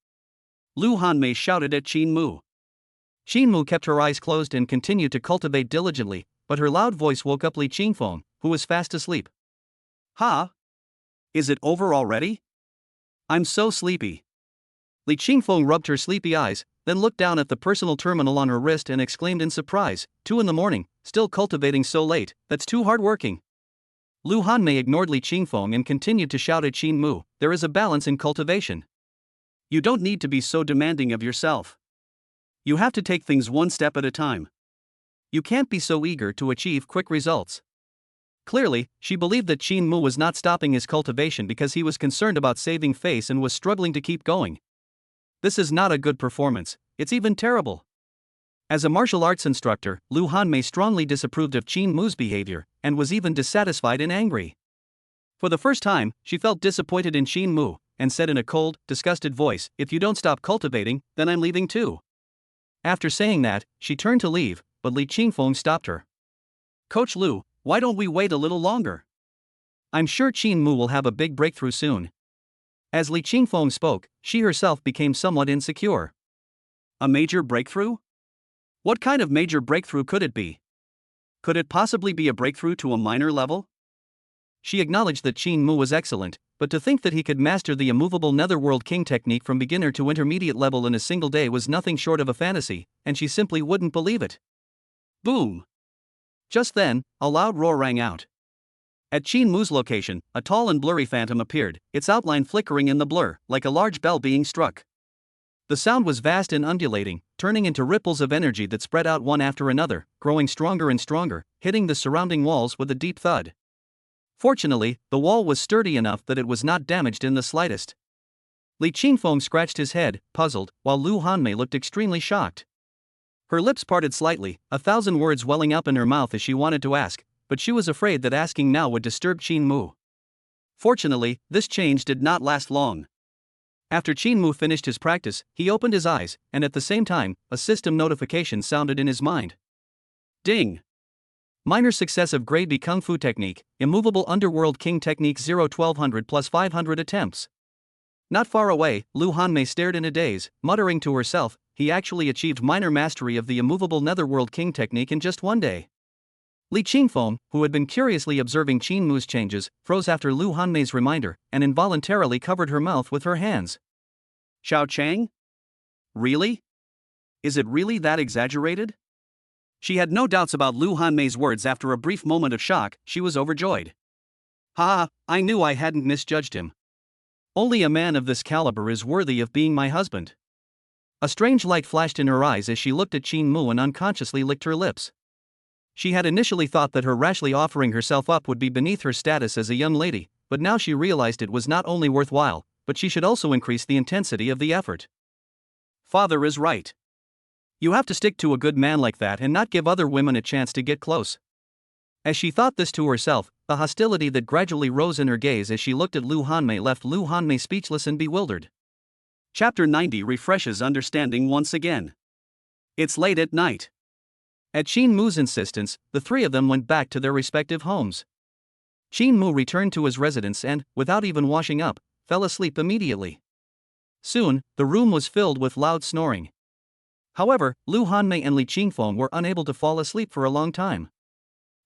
Lu Hanmei shouted at Qin Mu. Qin Mu kept her eyes closed and continued to cultivate diligently, but her loud voice woke up Li Qingfeng, who was fast asleep. Ha? Is it over already? I'm so sleepy. Li Qingfeng rubbed her sleepy eyes, then looked down at the personal terminal on her wrist and exclaimed in surprise, 2 in the morning, still cultivating so late, that's too hard-working. Lu Hanmei ignored Li Qingfeng and continued to shout at Qin Mu, there is a balance in cultivation. You don't need to be so demanding of yourself. You have to take things one step at a time. You can't be so eager to achieve quick results. Clearly, she believed that Qin Mu was not stopping his cultivation because he was concerned about saving face and was struggling to keep going. This is not a good performance, it's even terrible. As a martial arts instructor, Lu Hanmei strongly disapproved of Qin Mu's behavior, and was even dissatisfied and angry. For the first time, she felt disappointed in Qin Mu, and said in a cold, disgusted voice, if you don't stop cultivating, then I'm leaving too. After saying that, she turned to leave, but Li Qingfeng stopped her. Coach Lu, why don't we wait a little longer? I'm sure Qin Mu will have a big breakthrough soon. As Li Qingfeng spoke, she herself became somewhat insecure. A major breakthrough? What kind of major breakthrough could it be? Could it possibly be a breakthrough to a minor level? She acknowledged that Qin Mu was excellent, but to think that he could master the immovable Netherworld King technique from beginner to intermediate level in a single day was nothing short of a fantasy, and she simply wouldn't believe it. Boom! Just then, a loud roar rang out. At Qin Mu's location, a tall and blurry phantom appeared, its outline flickering in the blur, like a large bell being struck. The sound was vast and undulating, turning into ripples of energy that spread out one after another, growing stronger and stronger, hitting the surrounding walls with a deep thud. Fortunately, the wall was sturdy enough that it was not damaged in the slightest. Li Qingfeng scratched his head, puzzled, while Lu Hanmei looked extremely shocked. Her lips parted slightly, 1,000 words welling up in her mouth as she wanted to ask, but she was afraid that asking now would disturb Qin Mu. Fortunately, this change did not last long. After Qin Mu finished his practice, he opened his eyes, and at the same time, a system notification sounded in his mind. Ding! Minor success of Grade B Kung Fu Technique, Immovable Underworld King Technique 0-1200 plus 500 attempts. Not far away, Lu Hanmei stared in a daze, muttering to herself, he actually achieved minor mastery of the Immovable Netherworld King Technique in just 1 day. Li Qingfeng, who had been curiously observing Qin Mu's changes, froze after Lu Hanmei's reminder, and involuntarily covered her mouth with her hands. Xiao Chang? Really? Is it really that exaggerated? She had no doubts about Lu Hanmei's words. After a brief moment of shock, she was overjoyed. Ha, I knew I hadn't misjudged him. Only a man of this caliber is worthy of being my husband. A strange light flashed in her eyes as she looked at Qin Mu and unconsciously licked her lips. She had initially thought that her rashly offering herself up would be beneath her status as a young lady, but now she realized it was not only worthwhile, but she should also increase the intensity of the effort. Father is right. You have to stick to a good man like that and not give other women a chance to get close. As she thought this to herself, the hostility that gradually rose in her gaze as she looked at Lu Hanmei left Lu Hanmei speechless and bewildered. Chapter 90 refreshes understanding once again. It's late at night. At Qin Mu's insistence, the 3 of them went back to their respective homes. Qin Mu returned to his residence and, without even washing up, fell asleep immediately. Soon, the room was filled with loud snoring. However, Lu Hanmei and Li Qingfeng were unable to fall asleep for a long time.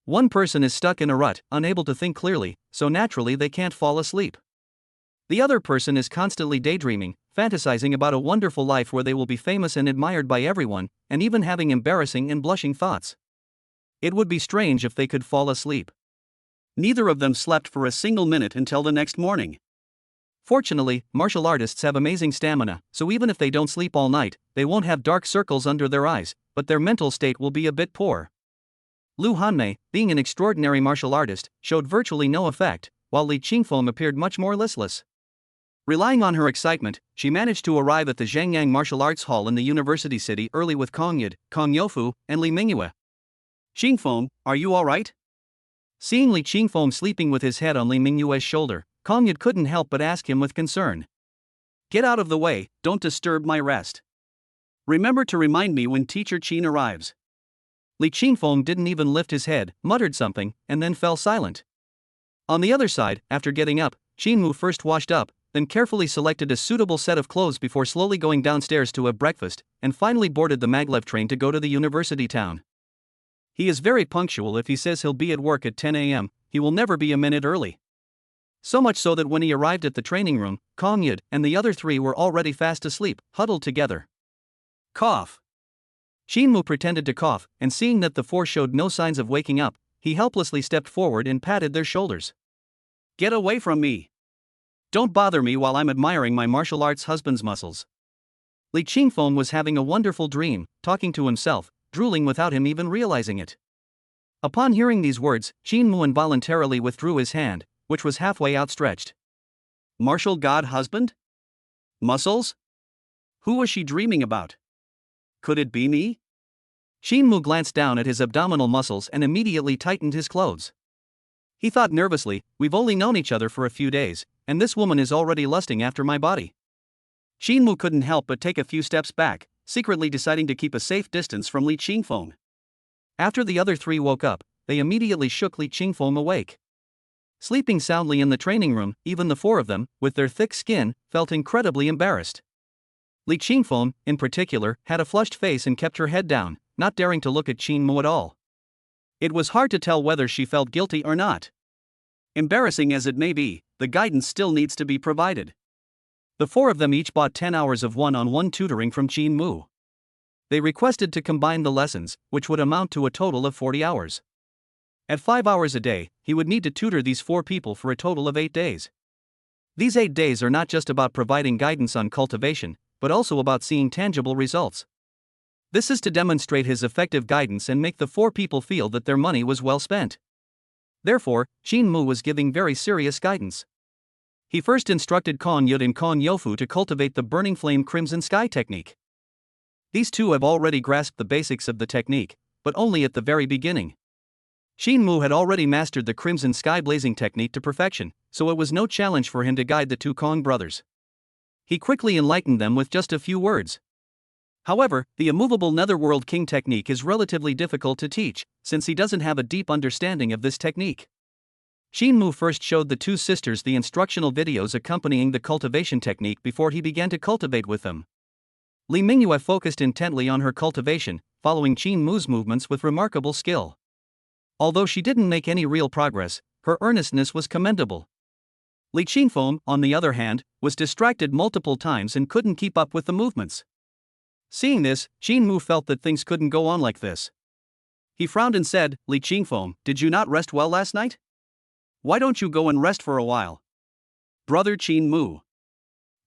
One person is stuck in a rut, unable to think clearly, so naturally they can't fall asleep. The other person is constantly daydreaming, fantasizing about a wonderful life where they will be famous and admired by everyone, and even having embarrassing and blushing thoughts. It would be strange if they could fall asleep. Neither of them slept for a single minute until the next morning. Fortunately, martial artists have amazing stamina, so even if they don't sleep all night, they won't have dark circles under their eyes, but their mental state will be a bit poor. Lu Hanmei, being an extraordinary martial artist, showed virtually no effect, while Li Qingfeng appeared much more listless. Relying on her excitement, she managed to arrive at the Zhangyang Martial Arts Hall in the university city early with Kong Yud, Kong Youfu, and Li Mingyue. Qingfeng, are you alright? Seeing Li Qingfeng sleeping with his head on Li Mingyue's shoulder, Kong Yud couldn't help but ask him with concern. Get out of the way, don't disturb my rest. Remember to remind me when teacher Qin arrives. Li Qingfeng didn't even lift his head, muttered something, and then fell silent. On the other side, after getting up, Qin Mu first washed up, then carefully selected a suitable set of clothes before slowly going downstairs to have breakfast, and finally boarded the maglev train to go to the university town. He is very punctual. If he says he'll be at work at 10 a.m., he will never be a minute early. So much so that when he arrived at the training room, Kong Yud and the other three were already fast asleep, huddled together. Cough. Qin Mu pretended to cough, and seeing that the four showed no signs of waking up, he helplessly stepped forward and patted their shoulders. Get away from me. Don't bother me while I'm admiring my martial arts husband's muscles. Li Qingfeng was having a wonderful dream, talking to himself, drooling without him even realizing it. Upon hearing these words, Qin Mu involuntarily withdrew his hand, which was halfway outstretched. Martial god husband? Muscles? Who was she dreaming about? Could it be me? Qin Mu glanced down at his abdominal muscles and immediately tightened his clothes. He thought nervously, we've only known each other for a few days, and this woman is already lusting after my body. Qin Mu couldn't help but take a few steps back, secretly deciding to keep a safe distance from Li Qingfeng. After the other three woke up, they immediately shook Li Qingfeng awake. Sleeping soundly in the training room, even the four of them, with their thick skin, felt incredibly embarrassed. Li Qingfeng, in particular, had a flushed face and kept her head down, not daring to look at Qin Mu at all. It was hard to tell whether she felt guilty or not. Embarrassing as it may be, the guidance still needs to be provided. The four of them each bought 10 hours of one-on-one tutoring from Qin Mu. They requested to combine the lessons, which would amount to a total of 40 hours. At 5 hours a day, he would need to tutor these four people for a total of 8 days. These 8 days are not just about providing guidance on cultivation, but also about seeing tangible results. This is to demonstrate his effective guidance and make the four people feel that their money was well spent. Therefore, Qin Mu was giving very serious guidance. He first instructed Kong Yud and Kong Youfu to cultivate the Burning Flame Crimson Sky technique. These two have already grasped the basics of the technique, but only at the very beginning. Qin Mu had already mastered the Crimson Sky Blazing technique to perfection, so it was no challenge for him to guide the two Kong brothers. He quickly enlightened them with just a few words. However, the immovable Netherworld King technique is relatively difficult to teach, since he doesn't have a deep understanding of this technique. Qin Mu first showed the two sisters the instructional videos accompanying the cultivation technique before he began to cultivate with them. Li Mingyue focused intently on her cultivation, following Qin Mu's movements with remarkable skill. Although she didn't make any real progress, her earnestness was commendable. Li Qingfeng, on the other hand, was distracted multiple times and couldn't keep up with the movements. Seeing this, Qin Mu felt that things couldn't go on like this. He frowned and said, Li Qingfeng, did you not rest well last night? Why don't you go and rest for a while? Brother Qin Mu.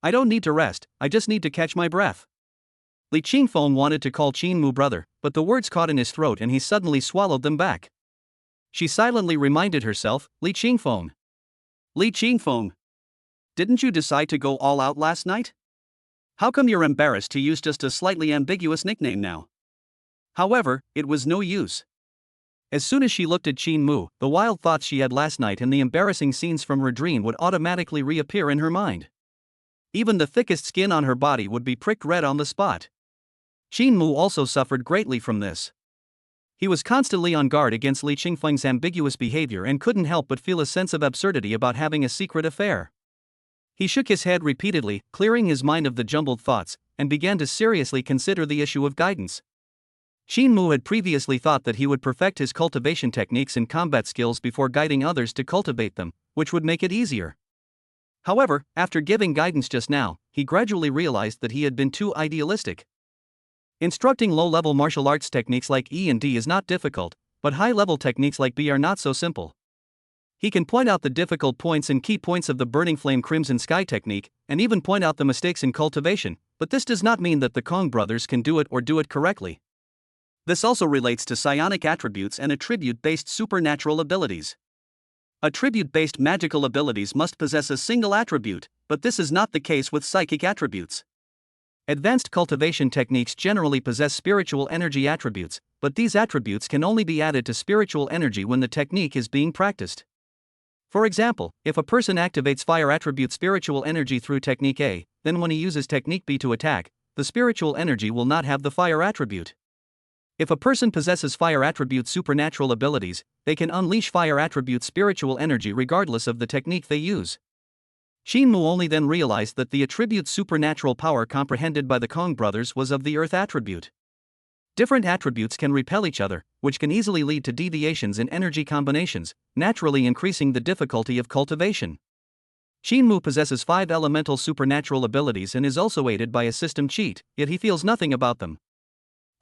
I don't need to rest, I just need to catch my breath. Li Qingfeng wanted to call Qin Mu brother, but the words caught in his throat and he suddenly swallowed them back. She silently reminded herself, Li Qingfeng. Li Qingfeng. Didn't you decide to go all out last night? How come you're embarrassed to use just a slightly ambiguous nickname now? However, it was no use. As soon as she looked at Qin Mu, the wild thoughts she had last night and the embarrassing scenes from her dream would automatically reappear in her mind. Even the thickest skin on her body would be pricked red on the spot. Qin Mu also suffered greatly from this. He was constantly on guard against Li Qingfeng's ambiguous behavior and couldn't help but feel a sense of absurdity about having a secret affair. He shook his head repeatedly, clearing his mind of the jumbled thoughts, and began to seriously consider the issue of guidance. Qin Mu had previously thought that he would perfect his cultivation techniques and combat skills before guiding others to cultivate them, which would make it easier. However, after giving guidance just now, he gradually realized that he had been too idealistic. Instructing low-level martial arts techniques like E and D is not difficult, but high-level techniques like B are not so simple. He can point out the difficult points and key points of the Burning Flame Crimson Sky technique, and even point out the mistakes in cultivation, but this does not mean that the Kong brothers can do it or do it correctly. This also relates to psionic attributes and attribute-based supernatural abilities. Attribute-based magical abilities must possess a single attribute, but this is not the case with psychic attributes. Advanced cultivation techniques generally possess spiritual energy attributes, but these attributes can only be added to spiritual energy when the technique is being practiced. For example, if a person activates fire attribute spiritual energy through technique A, then when he uses technique B to attack, the spiritual energy will not have the fire attribute. If a person possesses fire attribute supernatural abilities, they can unleash fire attribute spiritual energy regardless of the technique they use. Qin Mu only then realized that the attribute supernatural power comprehended by the Kong brothers was of the earth attribute. Different attributes can repel each other, which can easily lead to deviations in energy combinations, naturally increasing the difficulty of cultivation. Qin Mu possesses 5 elemental supernatural abilities and is also aided by a system cheat, yet he feels nothing about them.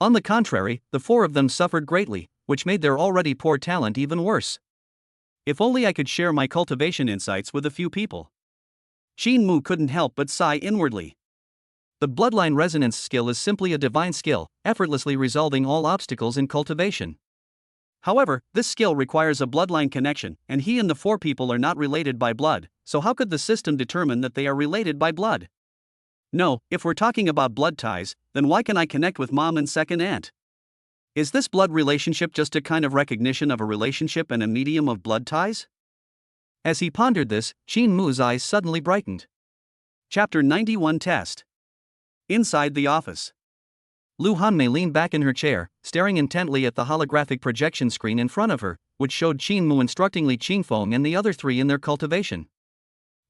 On the contrary, the 4 of them suffered greatly, which made their already poor talent even worse. If only I could share my cultivation insights with a few people. Qin Mu couldn't help but sigh inwardly. The bloodline resonance skill is simply a divine skill, effortlessly resolving all obstacles in cultivation. However, this skill requires a bloodline connection, and he and the 4 people are not related by blood, so how could the system determine that they are related by blood? No, if we're talking about blood ties, then why can I connect with mom and second aunt? Is this blood relationship just a kind of recognition of a relationship and a medium of blood ties? As he pondered this, Qin Mu's eyes suddenly brightened. Chapter 91 Test. Inside the office. Lu Hanmei leaned back in her chair, staring intently at the holographic projection screen in front of her, which showed Qin Mu instructing Li Qingfeng and the other 3 in their cultivation.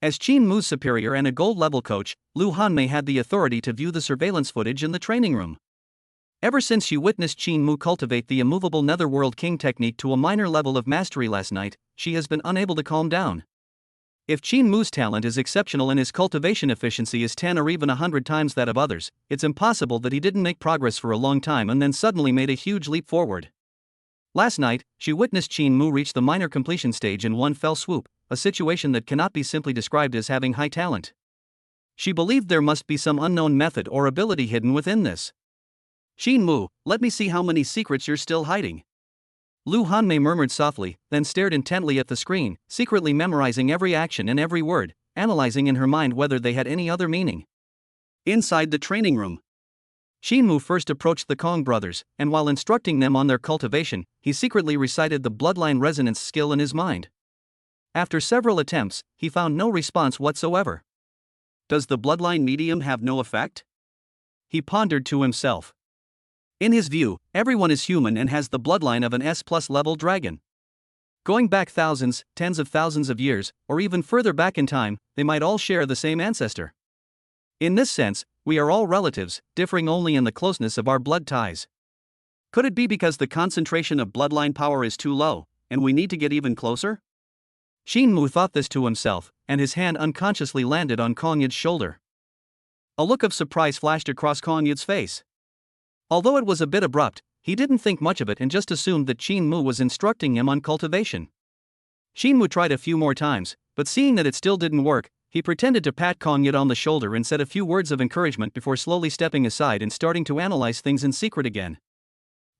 As Qin Mu's superior and a gold-level coach, Lu Hanmei had the authority to view the surveillance footage in the training room. Ever since she witnessed Qin Mu cultivate the immovable Netherworld King technique to a minor level of mastery last night, she has been unable to calm down. If Qin Mu's talent is exceptional and his cultivation efficiency is 10 or even 100 times that of others, it's impossible that he didn't make progress for a long time and then suddenly made a huge leap forward. Last night, she witnessed Qin Mu reach the minor completion stage in one fell swoop, a situation that cannot be simply described as having high talent. She believed there must be some unknown method or ability hidden within this. Qin Mu, let me see how many secrets you're still hiding. Lu Hanmei murmured softly, then stared intently at the screen, secretly memorizing every action and every word, analyzing in her mind whether they had any other meaning. Inside the training room. Qin Mu first approached the Kong brothers, and while instructing them on their cultivation, he secretly recited the bloodline resonance skill in his mind. After several attempts, he found no response whatsoever. Does the bloodline medium have no effect? He pondered to himself. In his view, everyone is human and has the bloodline of an S+ level dragon. Going back thousands, tens of thousands of years, or even further back in time, they might all share the same ancestor. In this sense, we are all relatives, differing only in the closeness of our blood ties. Could it be because the concentration of bloodline power is too low, and we need to get even closer? Qin Mu thought this to himself, and his hand unconsciously landed on Kong Yid's shoulder. A look of surprise flashed across Kong Yid's face. Although it was a bit abrupt, he didn't think much of it and just assumed that Qin Mu was instructing him on cultivation. Qin Mu tried a few more times, but seeing that it still didn't work, he pretended to pat Kong Yid on the shoulder and said a few words of encouragement before slowly stepping aside and starting to analyze things in secret again.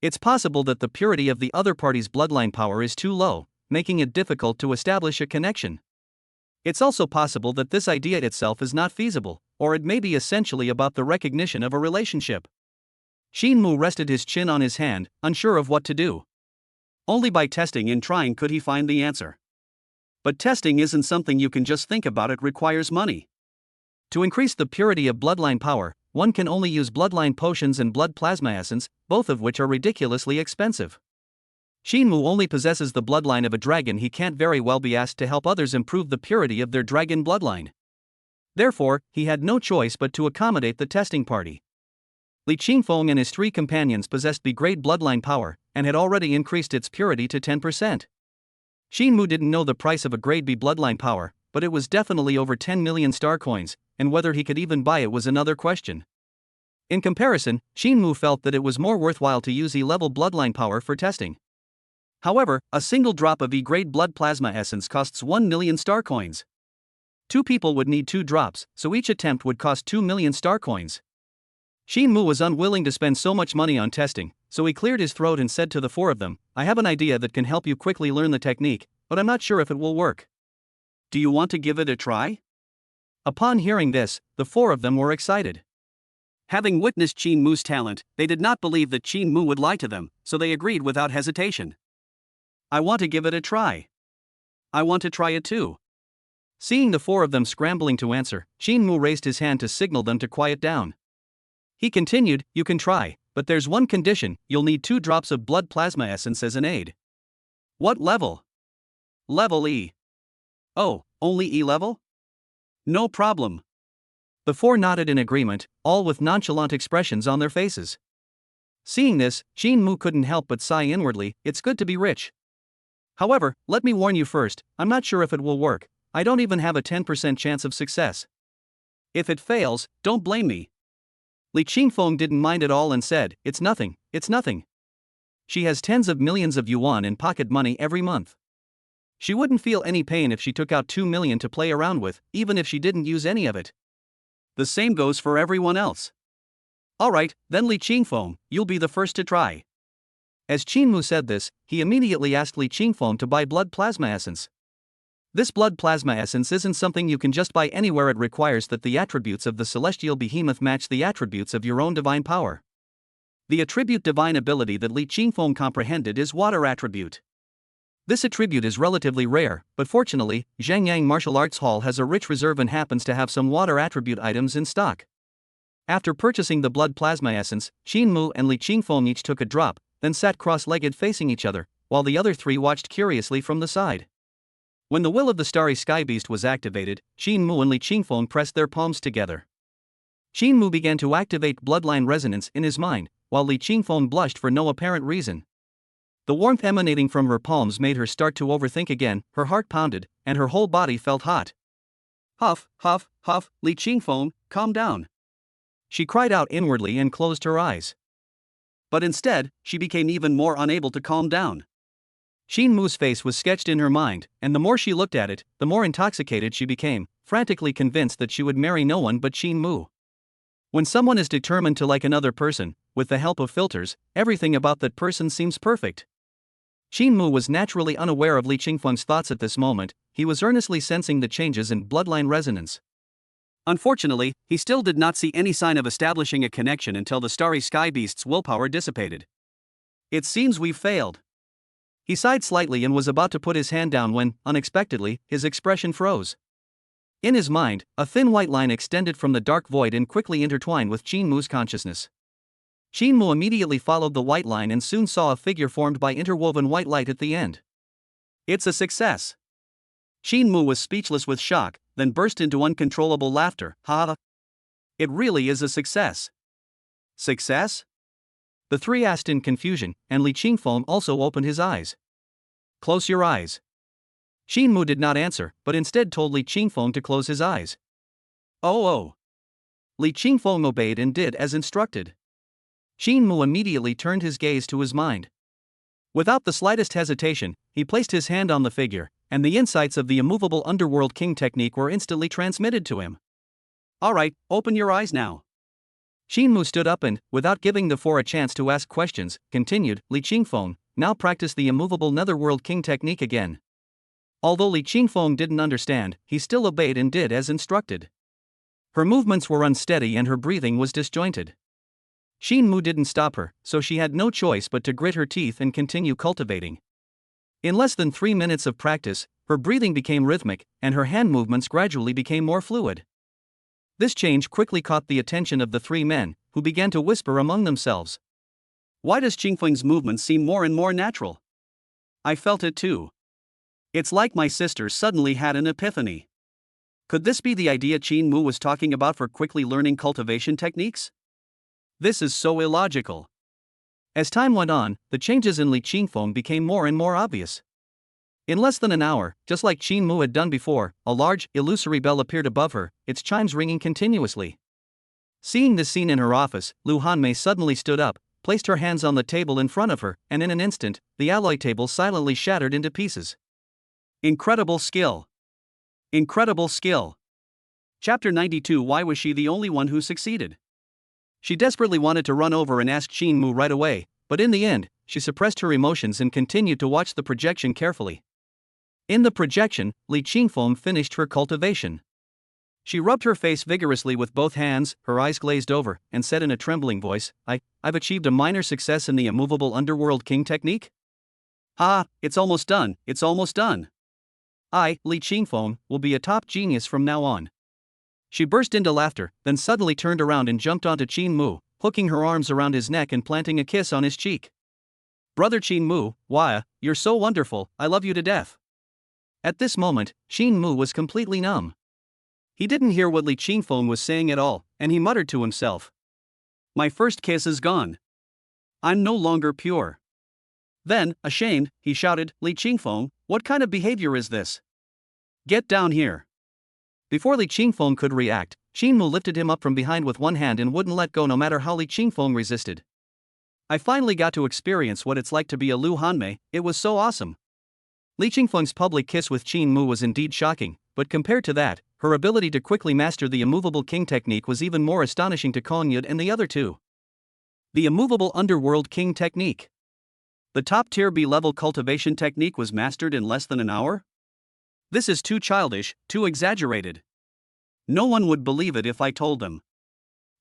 It's possible that the purity of the other party's bloodline power is too low, making it difficult to establish a connection. It's also possible that this idea itself is not feasible, or it may be essentially about the recognition of a relationship. Qin Mu rested his chin on his hand, unsure of what to do. Only by testing and trying could he find the answer. But testing isn't something you can just think about, it requires money. To increase the purity of bloodline power, one can only use bloodline potions and blood plasma essence, both of which are ridiculously expensive. Shinmu only possesses the bloodline of a dragon. He can't very well be asked to help others improve the purity of their dragon bloodline. Therefore, he had no choice but to accommodate the testing party. Li Qingfeng and his 3 companions possessed B-grade bloodline power, and had already increased its purity to 10%. Shinmu didn't know the price of a grade B bloodline power, but it was definitely over 10 million star coins, and whether he could even buy it was another question. In comparison, Shinmu felt that it was more worthwhile to use E-level bloodline power for testing. However, a single drop of E-grade blood plasma essence costs 1 million star coins. 2 people would need 2 drops, so each attempt would cost 2 million star coins. Shinmu was unwilling to spend so much money on testing, so he cleared his throat and said to the 4 of them, "I have an idea that can help you quickly learn the technique, but I'm not sure if it will work. Do you want to give it a try?" Upon hearing this, the 4 of them were excited. Having witnessed Qin Mu's talent, they did not believe that Qin Mu would lie to them, so they agreed without hesitation. "I want to give it a try. I want to try it too." Seeing the 4 of them scrambling to answer, Shinmu raised his hand to signal them to quiet down. He continued, "You can try, but there's one condition: you'll need 2 drops of blood plasma essence as an aid." "What level?" "Level E." "Oh, only E level? No problem." The 4 nodded in agreement, all with nonchalant expressions on their faces. Seeing this, Shinmu couldn't help but sigh inwardly. It's good to be rich. However, let me warn you first, I'm not sure if it will work. I don't even have a 10% chance of success. If it fails, don't blame me. Li Qingfeng didn't mind at all and said, it's nothing. She has tens of millions of yuan in pocket money every month. She wouldn't feel any pain if she took out 2 million to play around with, even if she didn't use any of it. The same goes for everyone else. Alright, then Li Qingfeng, you'll be the first to try. As Qinmu said this, he immediately asked Li Qingfeng to buy blood plasma essence. This blood plasma essence isn't something you can just buy anywhere. It requires that the attributes of the celestial behemoth match the attributes of your own divine power. The attribute divine ability that Li Qingfeng comprehended is water attribute. This attribute is relatively rare, but fortunately, Zhangyang Martial Arts Hall has a rich reserve and happens to have some water attribute items in stock. After purchasing the blood plasma essence, Qinmu and Li Qingfeng each took a drop, then sat cross-legged facing each other, while the other 3 watched curiously from the side. When the will of the starry sky beast was activated, Qinmu and Li Qingfeng pressed their palms together. Qinmu began to activate bloodline resonance in his mind, while Li Qingfeng blushed for no apparent reason. The warmth emanating from her palms made her start to overthink again. Her heart pounded, and her whole body felt hot. "Huff, huff, huff, Li Qingfeng, calm down," she cried out inwardly and closed her eyes. But instead, she became even more unable to calm down. Shinmu's face was sketched in her mind, and the more she looked at it, the more intoxicated she became, frantically convinced that she would marry no one but Shinmu. When someone is determined to like another person, with the help of filters, everything about that person seems perfect. Shinmu was naturally unaware of Li Qingfeng's thoughts at this moment. He was earnestly sensing the changes in bloodline resonance. Unfortunately, he still did not see any sign of establishing a connection until the starry sky beast's willpower dissipated. "It seems we've failed." He sighed slightly and was about to put his hand down when, unexpectedly, his expression froze. In his mind, a thin white line extended from the dark void and quickly intertwined with Qinmu's consciousness. Qinmu immediately followed the white line and soon saw a figure formed by interwoven white light at the end. "It's a success." Qinmu was speechless with shock, then burst into uncontrollable laughter. "Ha! It really is a success." "Success?" The 3 asked in confusion, and Li Qingfeng also opened his eyes. "Close your eyes." Qinmu did not answer, but instead told Li Qingfeng to close his eyes. Oh. Li Qingfeng obeyed and did as instructed. Qinmu immediately turned his gaze to his mind. Without the slightest hesitation, he placed his hand on the figure, and the insights of the immovable underworld king technique were instantly transmitted to him. "Alright, open your eyes now." Qinmu stood up and, without giving the 4 a chance to ask questions, continued, "Li Qingfeng, now practice the immovable netherworld king technique again." Although Li Qingfeng didn't understand, he still obeyed and did as instructed. Her movements were unsteady and her breathing was disjointed. Qinmu didn't stop her, so she had no choice but to grit her teeth and continue cultivating. In less than 3 minutes of practice, her breathing became rhythmic, and her hand movements gradually became more fluid. This change quickly caught the attention of the 3 men, who began to whisper among themselves. "Why does Qingfeng's movements seem more and more natural? I felt it too. It's like my sister suddenly had an epiphany. Could this be the idea Qin Mu was talking about for quickly learning cultivation techniques? This is so illogical. As time went on, the changes in Li Qingfeng became more and more obvious. In less than an hour, just like Qin Mu had done before, a large, illusory bell appeared above her, its chimes ringing continuously. Seeing this scene in her office, Lu Hanmei suddenly stood up, placed her hands on the table in front of her, and in an instant, the alloy table silently shattered into pieces. Incredible skill. Incredible skill. Chapter 92. Why was she the only one who succeeded? She desperately wanted to run over and ask Qin Mu right away, but in the end, she suppressed her emotions and continued to watch the projection carefully. In the projection, Li Qingfeng finished her cultivation. She rubbed her face vigorously with both hands, her eyes glazed over, and said in a trembling voice, I've achieved a minor success in the immovable underworld king technique? It's almost done, it's almost done. I, Li Qingfeng, will be a top genius from now on. She burst into laughter, then suddenly turned around and jumped onto Qin Mu, hooking her arms around his neck and planting a kiss on his cheek. Brother Qin Mu, wow, you're so wonderful, I love you to death. At this moment, Qin Mu was completely numb. He didn't hear what Li Qingfeng was saying at all, and he muttered to himself. My first kiss is gone. I'm no longer pure. Then, ashamed, he shouted, Li Qingfeng, what kind of behavior is this? Get down here. Before Li Qingfeng could react, Qin Mu lifted him up from behind with one hand and wouldn't let go no matter how Li Qingfeng resisted. I finally got to experience what it's like to be a Lu Hanmei, it was so awesome. Li Qingfeng's public kiss with Qin Mu was indeed shocking, but compared to that, her ability to quickly master the immovable king technique was even more astonishing to Kong Yud and the other two. The immovable underworld king technique. The top-tier B-level cultivation technique was mastered in less than an hour? This is too childish, too exaggerated. No one would believe it if I told them.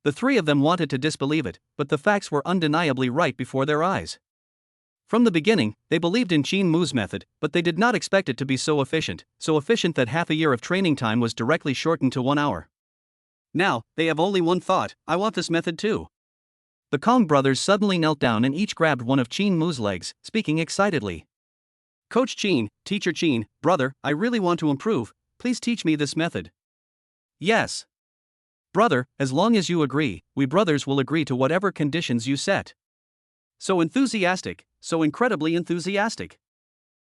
The three of them wanted to disbelieve it, but the facts were undeniably right before their eyes. From the beginning, they believed in Qin Mu's method, but they did not expect it to be so efficient that half a year of training time was directly shortened to 1 hour. Now, they have only one thought, I want this method too. The Kong brothers suddenly knelt down and each grabbed one of Qin Mu's legs, speaking excitedly. Coach Qin, Teacher Qin, brother, I really want to improve, please teach me this method. Yes. Brother, as long as you agree, we brothers will agree to whatever conditions you set. So enthusiastic, so incredibly enthusiastic.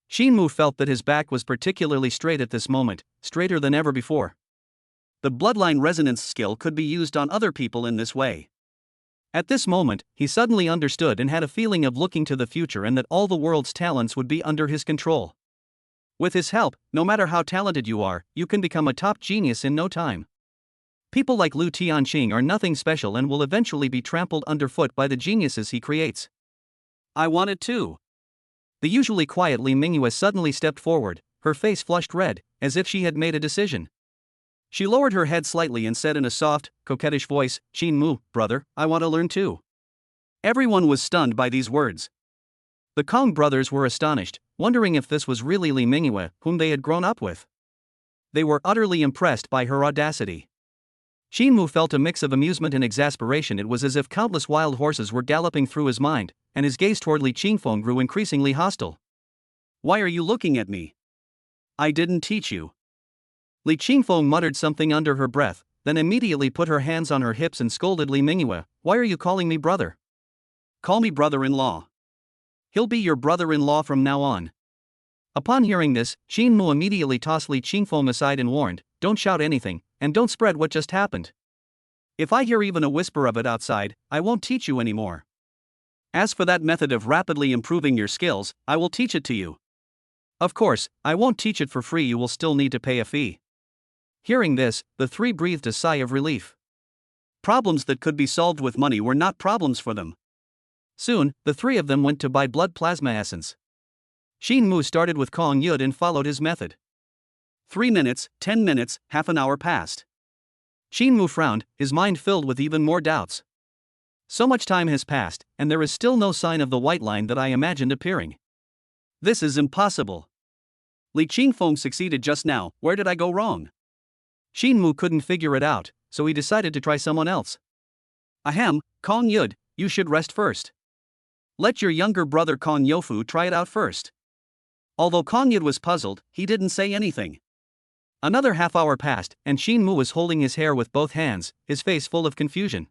Qin Mu felt that his back was particularly straight at this moment, straighter than ever before. The bloodline resonance skill could be used on other people in this way. At this moment, he suddenly understood and had a feeling of looking to the future and that all the world's talents would be under his control. With his help, no matter how talented you are, you can become a top genius in no time. People like Lu Tianqing are nothing special and will eventually be trampled underfoot by the geniuses he creates. I want it too. The usually quiet Li Mingyue suddenly stepped forward, her face flushed red, as if she had made a decision. She lowered her head slightly and said in a soft, coquettish voice, Qin Mu, brother, I want to learn too. Everyone was stunned by these words. The Kong brothers were astonished, wondering if this was really Li Mingyue, whom they had grown up with. They were utterly impressed by her audacity. Qin Mu felt a mix of amusement and exasperation. It was as if countless wild horses were galloping through his mind, and his gaze toward Li Qingfeng grew increasingly hostile. Why are you looking at me? I didn't teach you. Li Qingfeng muttered something under her breath, then immediately put her hands on her hips and scolded Li Mingyue, why are you calling me brother? Call me brother-in-law. He'll be your brother-in-law from now on. Upon hearing this, Qin Mu immediately tossed Li Qingfeng aside and warned, don't shout anything, and don't spread what just happened. If I hear even a whisper of it outside, I won't teach you anymore. As for that method of rapidly improving your skills, I will teach it to you. Of course, I won't teach it for free, you will still need to pay a fee. Hearing this, the three breathed a sigh of relief. Problems that could be solved with money were not problems for them. Soon, the three of them went to buy blood plasma essence. Qin Mu started with Kong Yud and followed his method. 3 minutes, 10 minutes, half an hour passed. Qin Mu frowned, his mind filled with even more doubts. So much time has passed, and there is still no sign of the white line that I imagined appearing. This is impossible. Li Qingfeng succeeded just now, where did I go wrong? Qin Mu couldn't figure it out, so he decided to try someone else. Ahem, Kong Yud, you should rest first. Let your younger brother Kong Yofu try it out first. Although Konyad was puzzled, he didn't say anything. Another half hour passed, and Shin Mu was holding his hair with both hands, his face full of confusion.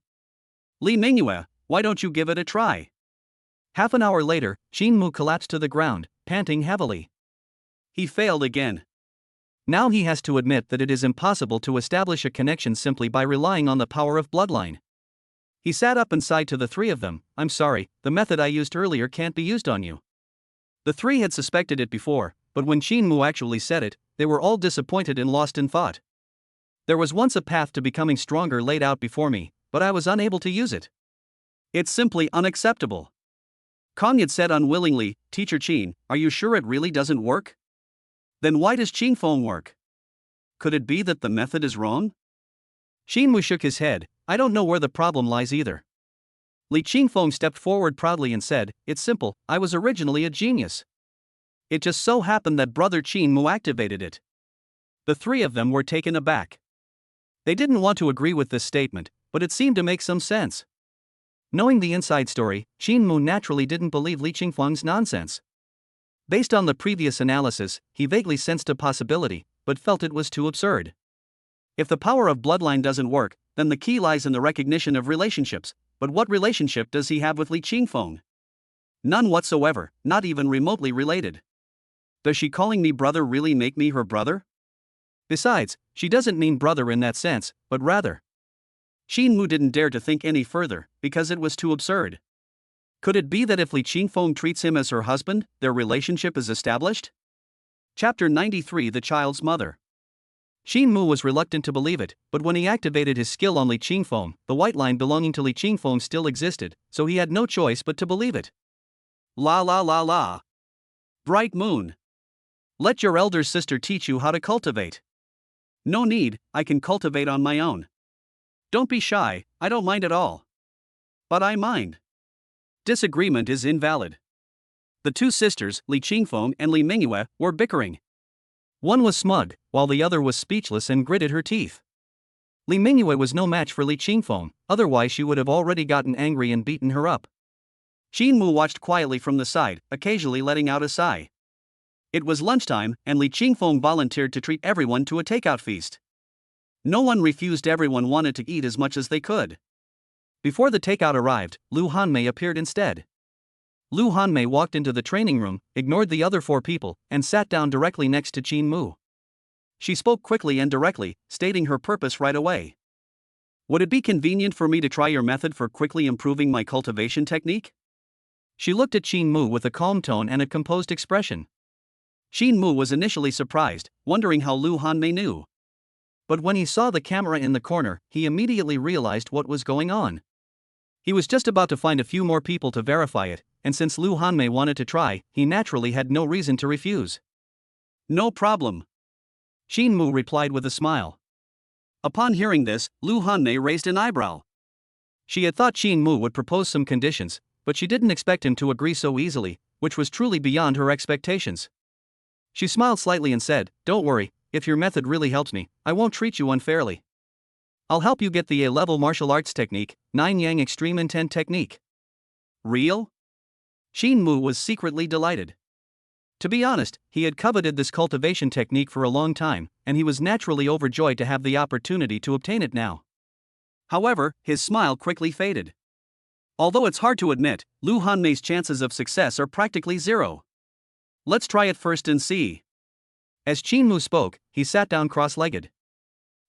Li Mingyue, why don't you give it a try? Half an hour later, Shin Mu collapsed to the ground, panting heavily. He failed again. Now he has to admit that it is impossible to establish a connection simply by relying on the power of bloodline. He sat up and sighed to the three of them, "I'm sorry, the method I used earlier can't be used on you." The three had suspected it before, but when Shin Mu actually said it, they were all disappointed and lost in thought. There was once a path to becoming stronger laid out before me, but I was unable to use it. It's simply unacceptable. Konyad said unwillingly, "Teacher Qin, are you sure it really doesn't work? Then why does Qingfeng work? Could it be that the method is wrong?" Shin Mu shook his head, "I don't know where the problem lies either." Li Qingfeng stepped forward proudly and said, "It's simple, I was originally a genius. It just so happened that Brother Qin Mu activated it." The three of them were taken aback. They didn't want to agree with this statement, but it seemed to make some sense. Knowing the inside story, Qin Mu naturally didn't believe Li Qingfeng's nonsense. Based on the previous analysis, he vaguely sensed a possibility, but felt it was too absurd. If the power of bloodline doesn't work, then the key lies in the recognition of relationships. But what relationship does he have with Li Qingfeng? None whatsoever, not even remotely related. Does she calling me brother really make me her brother? Besides, she doesn't mean brother in that sense, but rather. Shin Mu didn't dare to think any further, because it was too absurd. Could it be that if Li Qingfeng treats him as her husband, their relationship is established? Chapter 93: The Child's Mother. Shin Mu was reluctant to believe it, but when he activated his skill on Li Qingfeng, the white line belonging to Li Qingfeng still existed, so he had no choice but to believe it. La la la la. Bright moon. Let your elder sister teach you how to cultivate. No need, I can cultivate on my own. Don't be shy, I don't mind at all. But I mind. Disagreement is invalid. The two sisters, Li Qingfeng and Li Mingyue, were bickering. One was smug, while the other was speechless and gritted her teeth. Li Mingyue was no match for Li Qingfeng, otherwise she would have already gotten angry and beaten her up. Shin Mu watched quietly from the side, occasionally letting out a sigh. It was lunchtime, and Li Qingfeng volunteered to treat everyone to a takeout feast. No one refused, everyone wanted to eat as much as they could. Before the takeout arrived, Lu Hanmei appeared instead. Lu Hanmei walked into the training room, ignored the other four people, and sat down directly next to Qin Mu. She spoke quickly and directly, stating her purpose right away. "Would it be convenient for me to try your method for quickly improving my cultivation technique?" She looked at Qin Mu with a calm tone and a composed expression. Qin Mu was initially surprised, wondering how Lu Hanmei knew. But when he saw the camera in the corner, he immediately realized what was going on. He was just about to find a few more people to verify it, and since Lu Hanmei wanted to try, he naturally had no reason to refuse. "No problem," Qin Mu replied with a smile. Upon hearing this, Lu Hanmei raised an eyebrow. She had thought Qin Mu would propose some conditions, but she didn't expect him to agree so easily, which was truly beyond her expectations. She smiled slightly and said, "Don't worry, if your method really helps me, I won't treat you unfairly. I'll help you get the A-level martial arts technique, 9 Yang Extreme Intent Technique." Real? Qin Mu was secretly delighted. To be honest, he had coveted this cultivation technique for a long time, and he was naturally overjoyed to have the opportunity to obtain it now. However, his smile quickly faded. Although it's hard to admit, Lu Hanmei's chances of success are practically zero. "Let's try it first and see." As Qin Mu spoke, he sat down cross-legged.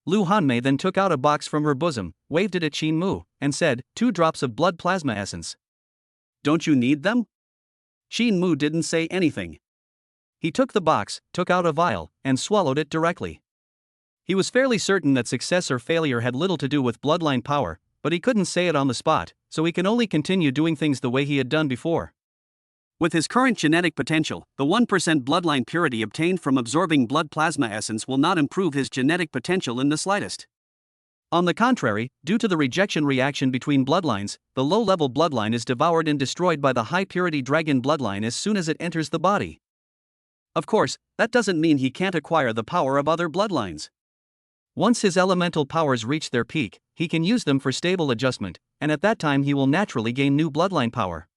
Lu Hanmei then took out a box from her bosom, waved it at Qin Mu, and said, 2 drops of blood plasma essence." "Don't you need them?" Qin Mu didn't say anything. He took the box, took out a vial, and swallowed it directly. He was fairly certain that success or failure had little to do with bloodline power, but he couldn't say it on the spot, so he can only continue doing things the way he had done before. With his current genetic potential, the 1% bloodline purity obtained from absorbing blood plasma essence will not improve his genetic potential in the slightest. On the contrary, due to the rejection reaction between bloodlines, the low-level bloodline is devoured and destroyed by the high-purity dragon bloodline as soon as it enters the body. Of course, that doesn't mean he can't acquire the power of other bloodlines. Once his elemental powers reach their peak, he can use them for stable adjustment, and at that time he will naturally gain new bloodline power.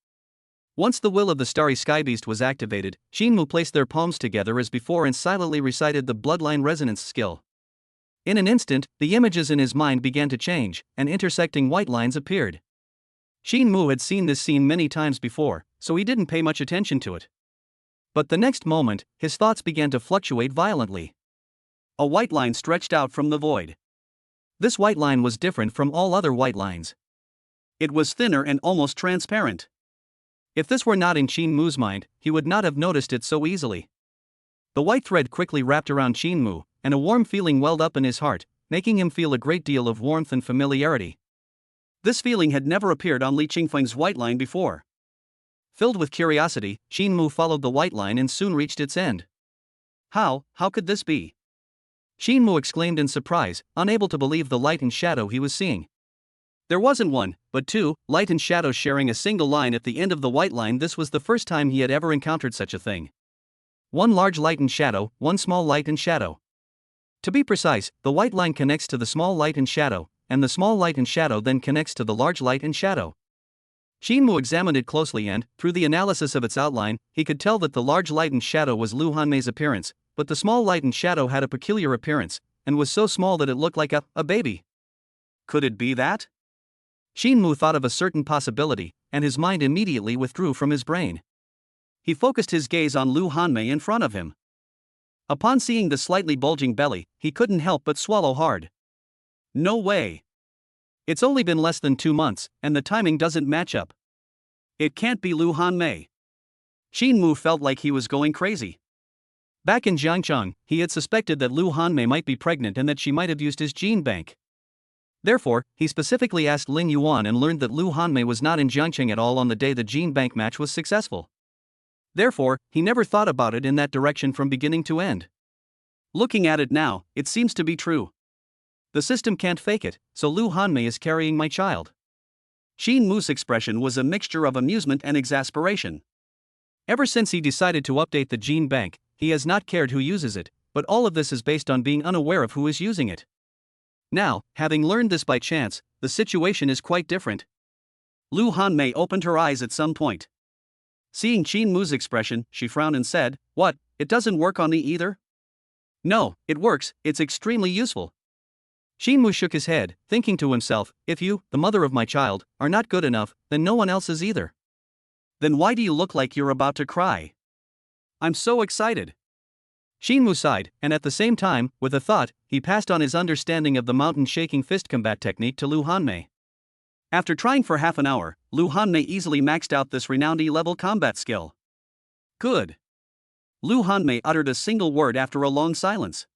Once the will of the starry skybeast was activated, Shinmu placed their palms together as before and silently recited the bloodline resonance skill. In an instant, the images in his mind began to change, and intersecting white lines appeared. Shinmu had seen this scene many times before, so he didn't pay much attention to it. But the next moment, his thoughts began to fluctuate violently. A white line stretched out from the void. This white line was different from all other white lines. It was thinner and almost transparent. If this were not in Shinmu's mind, he would not have noticed it so easily. The white thread quickly wrapped around Shinmu, and a warm feeling welled up in his heart, making him feel a great deal of warmth and familiarity. This feeling had never appeared on Li Qingfeng's white line before. Filled with curiosity, Shinmu followed the white line and soon reached its end. How could this be? Shinmu exclaimed in surprise, unable to believe the light and shadow he was seeing. There wasn't one, but two, light and shadow sharing a single line at the end of the white line. This was the first time he had ever encountered such a thing. One large light and shadow, one small light and shadow. To be precise, the white line connects to the small light and shadow, and the small light and shadow then connects to the large light and shadow. Shinmu examined it closely and, through the analysis of its outline, he could tell that the large light and shadow was Lu Hanmei's appearance, but the small light and shadow had a peculiar appearance, and was so small that it looked like a baby. Could it be that? Shinmu thought of a certain possibility, and his mind immediately withdrew from his brain. He focused his gaze on Lu Hanmei in front of him. Upon seeing the slightly bulging belly, he couldn't help but swallow hard. No way. It's only been less than 2 months, and the timing doesn't match up. It can't be Lu Hanmei. Shinmu felt like he was going crazy. Back in Jiangcheng, he had suspected that Lu Hanmei might be pregnant and that she might have used his gene bank. Therefore, he specifically asked Lin Yuan and learned that Lu Hanmei was not in Jiangcheng at all on the day the gene bank match was successful. Therefore, he never thought about it in that direction from beginning to end. Looking at it now, it seems to be true. The system can't fake it, so Lu Hanmei is carrying my child. Shinmu's expression was a mixture of amusement and exasperation. Ever since he decided to update the gene bank, he has not cared who uses it, but all of this is based on being unaware of who is using it. Now, having learned this by chance, the situation is quite different. Lu Hanmei opened her eyes at some point. Seeing Shinmu's expression, she frowned and said, "What, it doesn't work on me either?" "No, it works, it's extremely useful." Shinmu shook his head, thinking to himself, if you, the mother of my child, are not good enough, then no one else is either. Then why do you look like you're about to cry? I'm so excited. Shinmu sighed, and at the same time, with a thought, he passed on his understanding of the mountain-shaking fist combat technique to Lu Hanmei. After trying for half an hour, Lu Hanmei easily maxed out this renowned E-level combat skill. Good. Lu Hanmei uttered a single word after a long silence.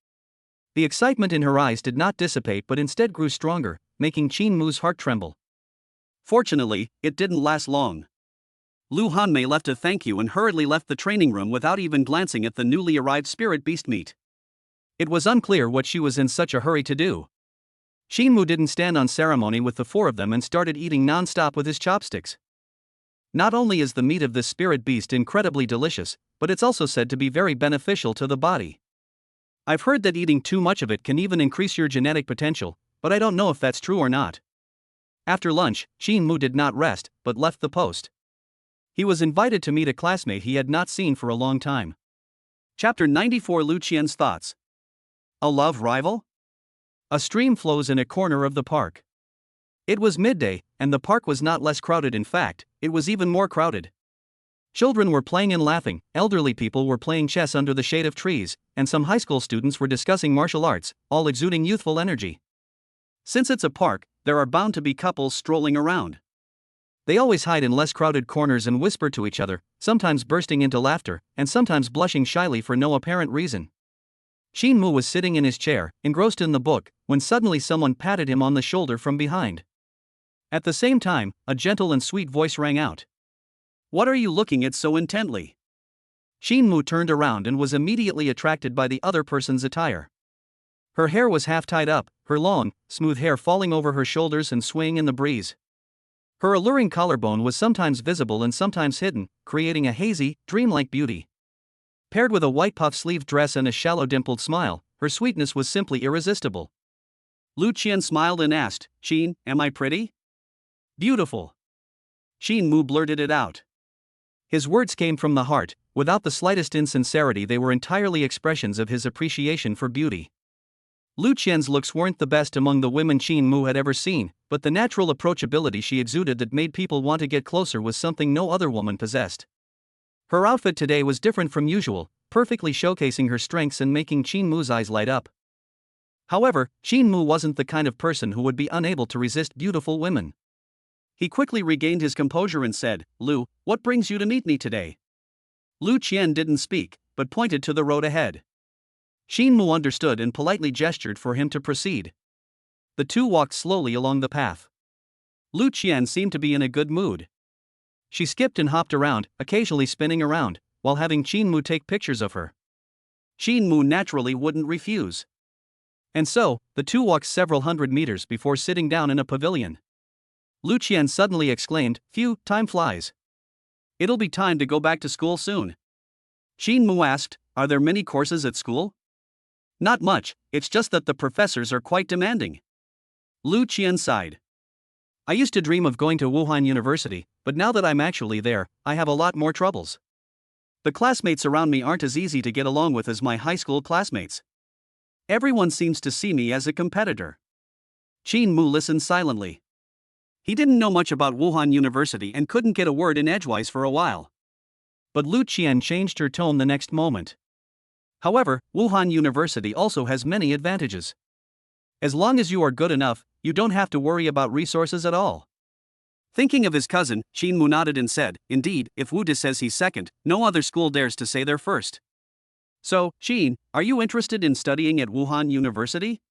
The excitement in her eyes did not dissipate but instead grew stronger, making Shinmu's heart tremble. Fortunately, it didn't last long. Lu Hanmei left a thank you and hurriedly left the training room without even glancing at the newly arrived spirit beast meat. It was unclear what she was in such a hurry to do. Shinmu didn't stand on ceremony with the 4 of them and started eating non-stop with his chopsticks. Not only is the meat of this spirit beast incredibly delicious, but it's also said to be very beneficial to the body. I've heard that eating too much of it can even increase your genetic potential, but I don't know if that's true or not. After lunch, Shinmu did not rest, but left the post. He was invited to meet a classmate he had not seen for a long time. Chapter 94 Lu Qian's Thoughts. A love rival? A stream flows in a corner of the park. It was midday, and the park was not less crowded. In fact, it was even more crowded. Children were playing and laughing, elderly people were playing chess under the shade of trees, and some high school students were discussing martial arts, all exuding youthful energy. Since it's a park, there are bound to be couples strolling around. They always hide in less crowded corners and whisper to each other, sometimes bursting into laughter, and sometimes blushing shyly for no apparent reason. Shinmu was sitting in his chair, engrossed in the book, when suddenly someone patted him on the shoulder from behind. At the same time, a gentle and sweet voice rang out. "What are you looking at so intently?" Shinmu turned around and was immediately attracted by the other person's attire. Her hair was half tied up, her long, smooth hair falling over her shoulders and swaying in the breeze. Her alluring collarbone was sometimes visible and sometimes hidden, creating a hazy, dreamlike beauty. Paired with a white puff-sleeved dress and a shallow dimpled smile, her sweetness was simply irresistible. Lu Qian smiled and asked, "Shin, am I pretty?" "Beautiful." Shinmu blurted it out. His words came from the heart, without the slightest insincerity. They were entirely expressions of his appreciation for beauty. Lu Qian's looks weren't the best among the women Qin Mu had ever seen, but the natural approachability she exuded that made people want to get closer was something no other woman possessed. Her outfit today was different from usual, perfectly showcasing her strengths and making Qin Mu's eyes light up. However, Qin Mu wasn't the kind of person who would be unable to resist beautiful women. He quickly regained his composure and said, "Lu, what brings you to meet me today?" Lu Qian didn't speak, but pointed to the road ahead. Qin Mu understood and politely gestured for him to proceed. The two walked slowly along the path. Lu Qian seemed to be in a good mood. She skipped and hopped around, occasionally spinning around, while having Qin Mu take pictures of her. Qin Mu naturally wouldn't refuse. And so, the two walked several hundred meters before sitting down in a pavilion. Lu Qian suddenly exclaimed, "Phew, time flies. It'll be time to go back to school soon." Qin Mu asked, "Are there many courses at school?" "Not much, it's just that the professors are quite demanding." Lu Qian sighed. "I used to dream of going to Wuhan University, but now that I'm actually there, I have a lot more troubles. The classmates around me aren't as easy to get along with as my high school classmates. Everyone seems to see me as a competitor." Qin Mu listened silently. He didn't know much about Wuhan University and couldn't get a word in edgewise for a while. But Lu Qian changed her tone the next moment. "However, Wuhan University also has many advantages. As long as you are good enough, you don't have to worry about resources at all." Thinking of his cousin, Qin Mu nodded and said, "Indeed, if Wu De says he's second, no other school dares to say they're first. So, Qin, are you interested in studying at Wuhan University?"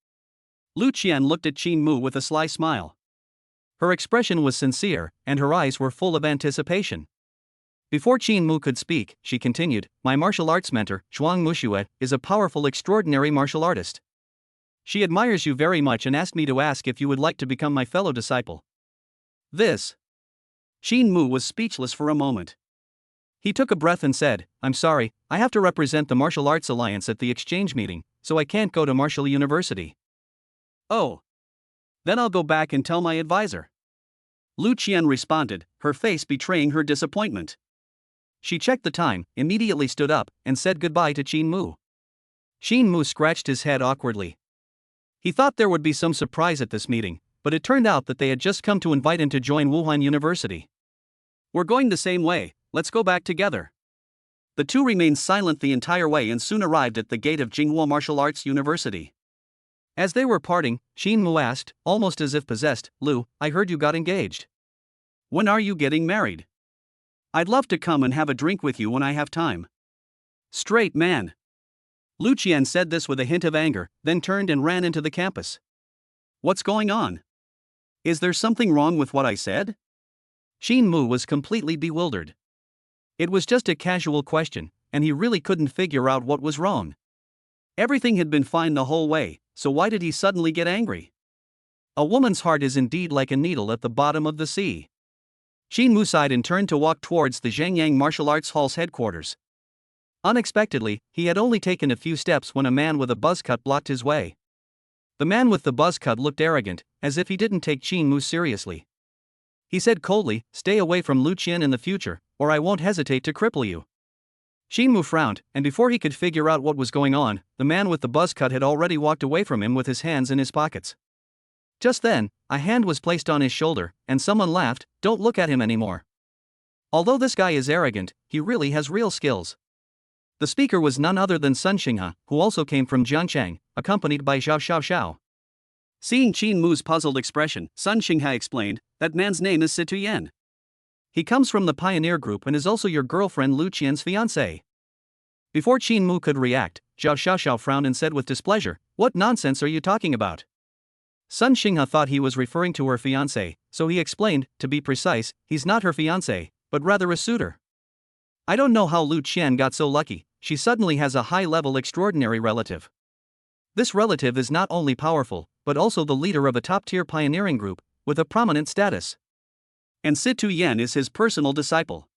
Lu Qian looked at Qin Mu with a sly smile. Her expression was sincere, and her eyes were full of anticipation. Before Qin Mu could speak, she continued, "My martial arts mentor, Zhuang Muxue, is a powerful, extraordinary martial artist. She admires you very much and asked me to ask if you would like to become my fellow disciple." This. Qin Mu was speechless for a moment. He took a breath and said, "I'm sorry, I have to represent the Martial Arts Alliance at the exchange meeting, so I can't go to Martial University." "Oh. Then I'll go back and tell my advisor." Lu Qian responded, her face betraying her disappointment. She checked the time, immediately stood up, and said goodbye to Qin Mu. Qin Mu scratched his head awkwardly. He thought there would be some surprise at this meeting, but it turned out that they had just come to invite him to join Wuhan University. "We're going the same way, let's go back together." The two remained silent the entire way and soon arrived at the gate of Jinghua Martial Arts University. As they were parting, Qin Mu asked, almost as if possessed, "Lu, I heard you got engaged. When are you getting married? I'd love to come and have a drink with you when I have time." "Straight man." Lu Qian said this with a hint of anger, then turned and ran into the campus. "What's going on? Is there something wrong with what I said?" Qin Mu was completely bewildered. It was just a casual question, and he really couldn't figure out what was wrong. Everything had been fine the whole way, so why did he suddenly get angry? A woman's heart is indeed like a needle at the bottom of the sea. Qin Mu sighed and turned to walk towards the Zhengyang Martial Arts Hall's headquarters. Unexpectedly, he had only taken a few steps when a man with a buzz cut blocked his way. The man with the buzz cut looked arrogant, as if he didn't take Qin Mu seriously. He said coldly, "Stay away from Lu Qian in the future, or I won't hesitate to cripple you." Qin Mu frowned, and before he could figure out what was going on, the man with the buzz cut had already walked away from him with his hands in his pockets. Just then, a hand was placed on his shoulder, and someone laughed, "Don't look at him anymore. Although this guy is arrogant, he really has real skills." The speaker was none other than Sun Xinghe, who also came from Jiangchang, accompanied by Zhao Xiaoxiao. Seeing Qin Mu's puzzled expression, Sun Xinghe explained, "That man's name is Situ Yen. He comes from the Pioneer Group and is also your girlfriend Lu Qian's fiancé." Before Qin Mu could react, Zhao Xiaoxiao frowned and said with displeasure, "What nonsense are you talking about?" Sun Xinghe thought he was referring to her fiancé, so he explained, to be precise, he's not her fiancé, but rather a suitor. "I don't know how Lu Qian got so lucky, she suddenly has a high-level extraordinary relative. This relative is not only powerful, but also the leader of a top-tier pioneering group, with a prominent status. And Situ Yen is his personal disciple.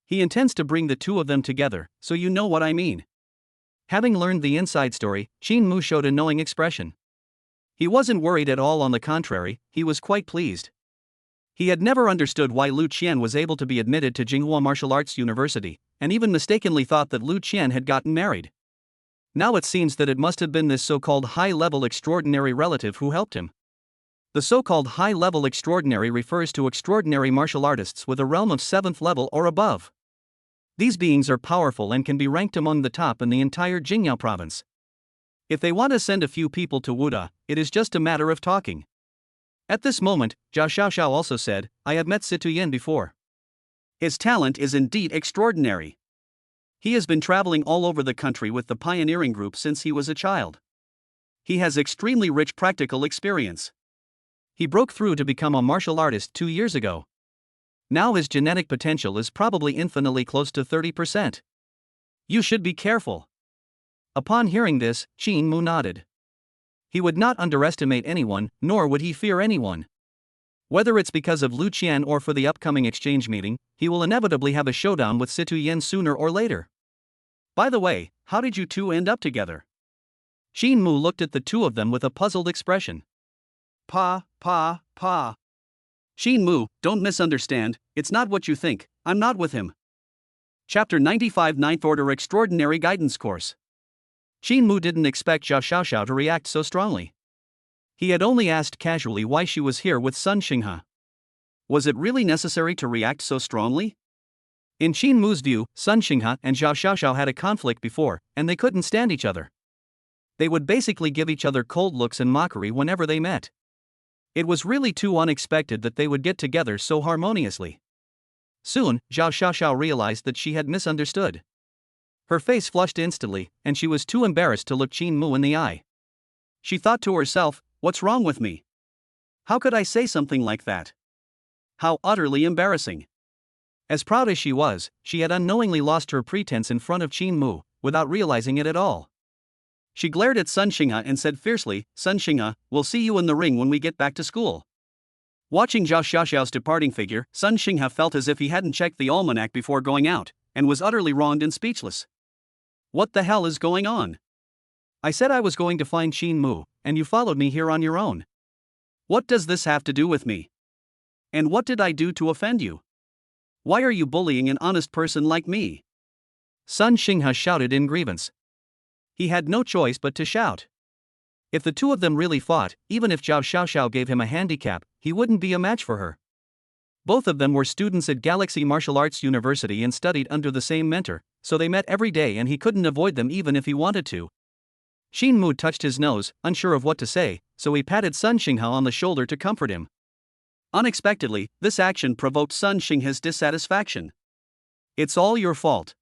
He intends to bring the two of them together, so you know what I mean." Having learned the inside story, Qin Mu showed a knowing expression. He wasn't worried at all, on the contrary, he was quite pleased. He had never understood why Lu Qian was able to be admitted to Jinghua Martial Arts University, and even mistakenly thought that Lu Qian had gotten married. Now it seems that it must have been this so-called high-level extraordinary relative who helped him. The so-called high-level extraordinary refers to extraordinary martial artists with a realm of 7th level or above. These beings are powerful and can be ranked among the top in the entire Jingyao province. If they want to send a few people to Wuda, it is just a matter of talking. At this moment, Zhao Xiaoxiao also said, I have met Situyen before. His talent is indeed extraordinary. He has been traveling all over the country with the pioneering group since he was a child. He has extremely rich practical experience. He broke through to become a martial artist 2 years ago. Now his genetic potential is probably infinitely close to 30%. You should be careful. Upon hearing this, Qin Mu nodded. He would not underestimate anyone, nor would he fear anyone. Whether it's because of Lu Qian or for the upcoming exchange meeting, he will inevitably have a showdown with Situyen sooner or later. By the way, how did you two end up together? Qin Mu looked at the two of them with a puzzled expression. Pa. Qin Mu, don't misunderstand, it's not what you think, I'm not with him. Chapter 95 Ninth Order Extraordinary Guidance Course. Qin Mu didn't expect Zhao Xiaoxiao to react so strongly. He had only asked casually why she was here with Sun Xinghe. Was it really necessary to react so strongly? In Qin Mu's view, Sun Xinghe and Zhao Xiaoxiao had a conflict before, and they couldn't stand each other. They would basically give each other cold looks and mockery whenever they met. It was really too unexpected that they would get together so harmoniously. Soon, Zhao Xiaoxiao realized that she had misunderstood. Her face flushed instantly, and she was too embarrassed to look Qin Mu in the eye. She thought to herself, what's wrong with me? How could I say something like that? How utterly embarrassing. As proud as she was, she had unknowingly lost her pretense in front of Qin Mu, without realizing it at all. She glared at Sun Xinghe and said fiercely, Sun Xinghe, we'll see you in the ring when we get back to school. Watching Zhao Xiaoxiao's departing figure, Sun Xinghe felt as if he hadn't checked the almanac before going out, and was utterly wronged and speechless. What the hell is going on? I said I was going to find Qin Mu, and you followed me here on your own. What does this have to do with me? And what did I do to offend you? Why are you bullying an honest person like me? Sun Xinghe shouted in grievance. He had no choice but to shout. If the two of them really fought, even if Zhao Xiaoxiao gave him a handicap, he wouldn't be a match for her. Both of them were students at Galaxy Martial Arts University and studied under the same mentor, so they met every day and he couldn't avoid them even if he wanted to. Qin Mu touched his nose, unsure of what to say, so he patted Sun Xinghe on the shoulder to comfort him. Unexpectedly, this action provoked Sun Xinghe's dissatisfaction. It's all your fault.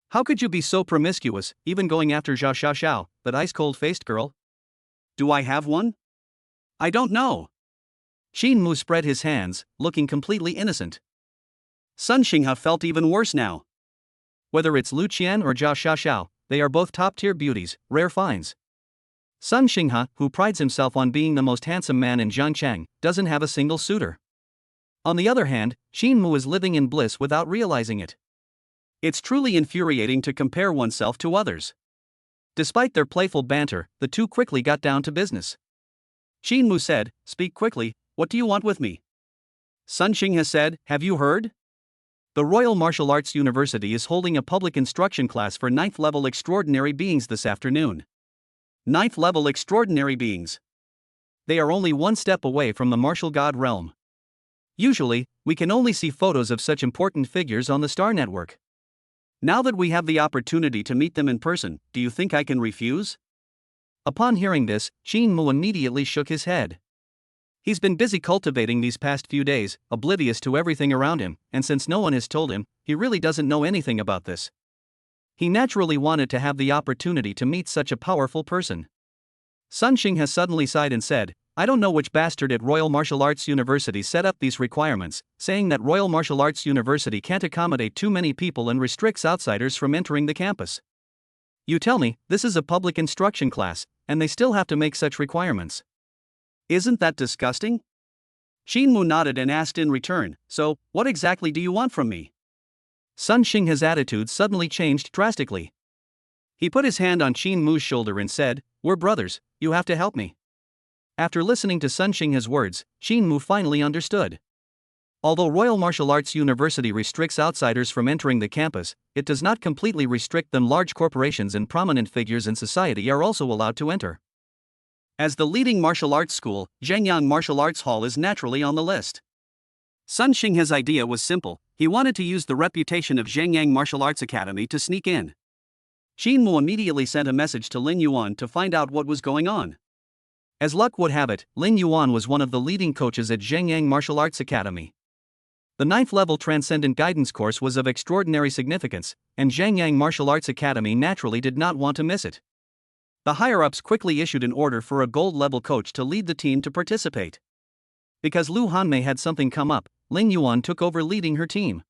How could you be so promiscuous, even going after Zhao Xiaoxiao, that ice-cold-faced girl? Do I have one? I don't know. Qin Mu spread his hands, looking completely innocent. Sun Xinghe felt even worse now. Whether it's Lu Qian or Zhao Xiaoxiao, they are both top-tier beauties, rare finds. Sun Xinghe, who prides himself on being the most handsome man in Zhangcheng, doesn't have a single suitor. On the other hand, Qin Mu is living in bliss without realizing it. It's truly infuriating to compare oneself to others. Despite their playful banter, the two quickly got down to business. Qin Mu said, speak quickly, what do you want with me? Sun Xinghe said, have you heard? The Royal Martial Arts University is holding a public instruction class for 9th level extraordinary beings this afternoon. 9th level extraordinary beings. They are only one step away from the martial god realm. Usually, we can only see photos of such important figures on the Star Network. Now that we have the opportunity to meet them in person, do you think I can refuse? Upon hearing this, Qin Mu immediately shook his head. He's been busy cultivating these past few days, oblivious to everything around him, and since no one has told him, he really doesn't know anything about this. He naturally wanted to have the opportunity to meet such a powerful person. Sun Xinghe suddenly sighed and said, I don't know which bastard at Royal Martial Arts University set up these requirements, saying that Royal Martial Arts University can't accommodate too many people and restricts outsiders from entering the campus. You tell me, this is a public instruction class, and they still have to make such requirements. Isn't that disgusting? Qin Mu nodded and asked in return, so, what exactly do you want from me? Sun Xinghe's attitude suddenly changed drastically. He put his hand on Qin Mu's shoulder and said, we're brothers, you have to help me. After listening to Sun Xinghe's words, Qin Mu finally understood. Although Royal Martial Arts University restricts outsiders from entering the campus, it does not completely restrict them. Large corporations and prominent figures in society are also allowed to enter. As the leading martial arts school, Zhengyang Martial Arts Hall is naturally on the list. Sun Xingha's idea was simple. He wanted to use the reputation of Zhengyang Martial Arts Academy to sneak in. Qin Mu immediately sent a message to Lin Yuan to find out what was going on. As luck would have it, Lin Yuan was one of the leading coaches at Zhengyang Martial Arts Academy. The 9th level Transcendent Guidance course was of extraordinary significance, and Zhengyang Martial Arts Academy naturally did not want to miss it. The higher-ups quickly issued an order for a gold-level coach to lead the team to participate. Because Lu Hanmei had something come up, Lin Yuan took over leading her team.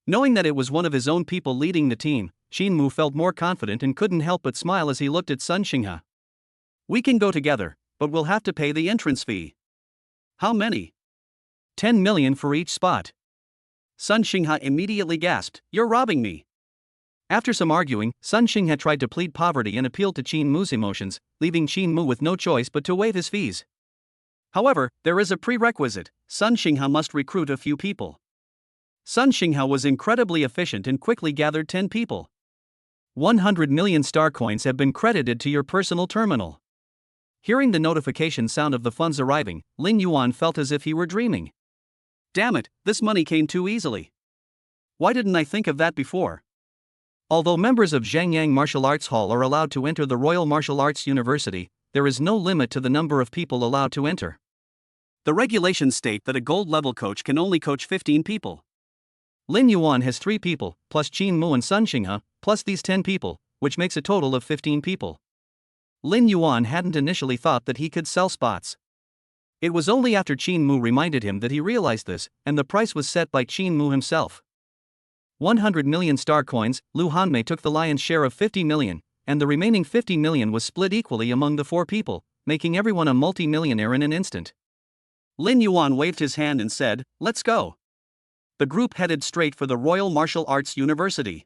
Knowing that it was one of his own people leading the team, Qin Mu felt more confident and couldn't help but smile as he looked at Sun Xingha. We can go together, but we'll have to pay the entrance fee. How many? 10 million for each spot. Sun Xingha immediately gasped, "You're robbing me." After some arguing, Sun Xingha tried to plead poverty and appealed to Qin Mu's emotions, leaving Qin Mu with no choice but to waive his fees. However, there is a prerequisite: Sun Xingha must recruit a few people. Sun Xingha was incredibly efficient and quickly gathered 10 people. 100 million star coins have been credited to your personal terminal. Hearing the notification sound of the funds arriving, Lin Yuan felt as if he were dreaming. Damn it, this money came too easily. Why didn't I think of that before? Although members of Zhengyang Martial Arts Hall are allowed to enter the Royal Martial Arts University, there is no limit to the number of people allowed to enter. The regulations state that a gold-level coach can only coach 15 people. Lin Yuan has 3 people, plus Qin Mu and Sun Xingha, plus these 10 people, which makes a total of 15 people. Lin Yuan hadn't initially thought that he could sell spots. It was only after Qin Mu reminded him that he realized this, and the price was set by Qin Mu himself. 100 million star coins, Lu Hanmei took the lion's share of 50 million, and the remaining 50 million was split equally among the 4 people, making everyone a multi-millionaire in an instant. Lin Yuan waved his hand and said, "Let's go." The group headed straight for the Royal Martial Arts University.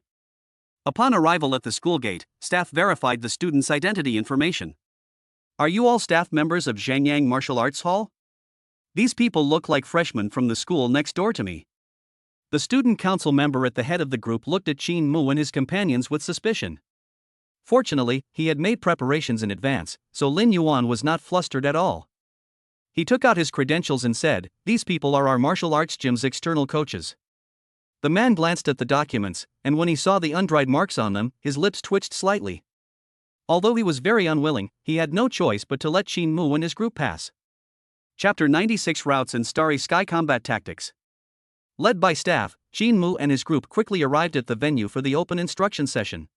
Upon arrival at the school gate, staff verified the students' identity information. "Are you all staff members of Zhengyang Martial Arts Hall? These people look like freshmen from the school next door to me." The student council member at the head of the group looked at Qin Mu and his companions with suspicion. Fortunately, he had made preparations in advance, so Lin Yuan was not flustered at all. He took out his credentials and said, "These people are our martial arts gym's external coaches." The man glanced at the documents, and when he saw the undried marks on them, his lips twitched slightly. Although he was very unwilling, he had no choice but to let Qin Mu and his group pass. Chapter 96: Routes and Starry Sky Combat Tactics. Led by staff, Qin Mu and his group quickly arrived at the venue for the open instruction session.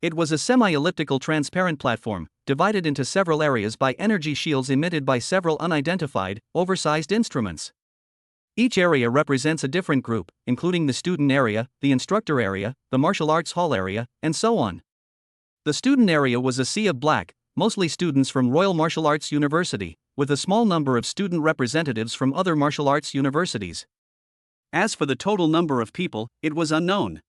It was a semi-elliptical transparent platform, divided into several areas by energy shields emitted by several unidentified, oversized instruments. Each area represents a different group, including the student area, the instructor area, the martial arts hall area, and so on. The student area was a sea of black, mostly students from Royal Martial Arts University, with a small number of student representatives from other martial arts universities. As for the total number of people, it was unknown.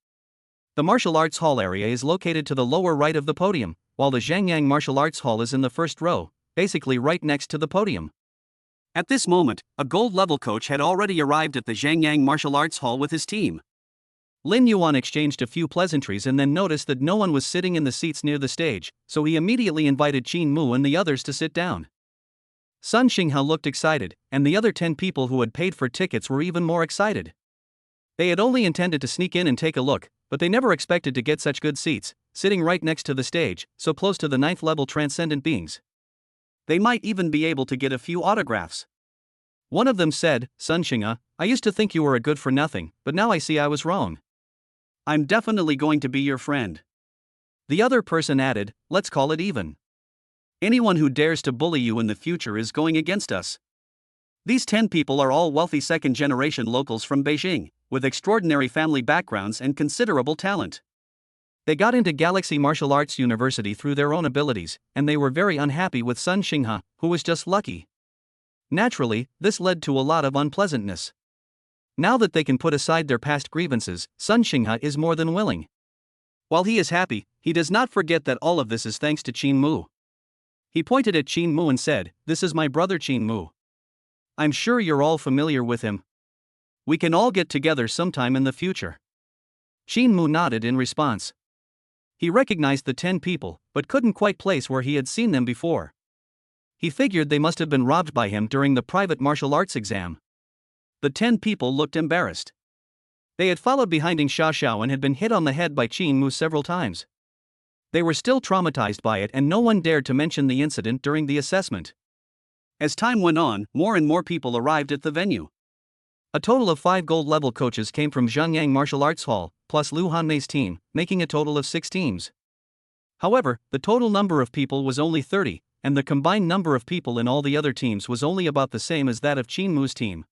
The martial arts hall area is located to the lower right of the podium, while the Zhengyang Martial Arts Hall is in the first row, basically right next to the podium. At this moment, a gold-level coach had already arrived at the Zhengyang Martial Arts Hall with his team. Lin Yuan exchanged a few pleasantries and then noticed that no one was sitting in the seats near the stage, so he immediately invited Qin Mu and the others to sit down. Sun Xingha looked excited, and the other 10 people who had paid for tickets were even more excited. They had only intended to sneak in and take a look, but they never expected to get such good seats, sitting right next to the stage, so close to the 9th level transcendent beings. They might even be able to get a few autographs. One of them said, "Sun Xingha, I used to think you were a good-for-nothing, but now I see I was wrong. I'm definitely going to be your friend." The other person added, "Let's call it even. Anyone who dares to bully you in the future is going against us." These 10 people are all wealthy second-generation locals from Beijing, with extraordinary family backgrounds and considerable talent. They got into Galaxy Martial Arts University through their own abilities, and they were very unhappy with Sun Xingha, who was just lucky. Naturally, this led to a lot of unpleasantness. Now that they can put aside their past grievances, Sun Xingha is more than willing. While he is happy, he does not forget that all of this is thanks to Qin Mu. He pointed at Qin Mu and said, "This is my brother Qin Mu. I'm sure you're all familiar with him. We can all get together sometime in the future. Shin Mu nodded in response. He recognized the 10 people, but couldn't quite place where he had seen them before. He figured they must have been robbed by him during the private martial arts exam. The 10 people looked embarrassed. They had followed behind Xia Xiao and had been hit on the head by Shin Mu several times. They were still traumatized by it, and no one dared to mention the incident during the assessment. As time went on, more and more people arrived at the venue. A total of 5 gold-level coaches came from Zhangyang Martial Arts Hall, plus Lu Hanmei's team, making a total of 6 teams. However, the total number of people was only 30, and the combined number of people in all the other teams was only about the same as that of Shin Mu's team.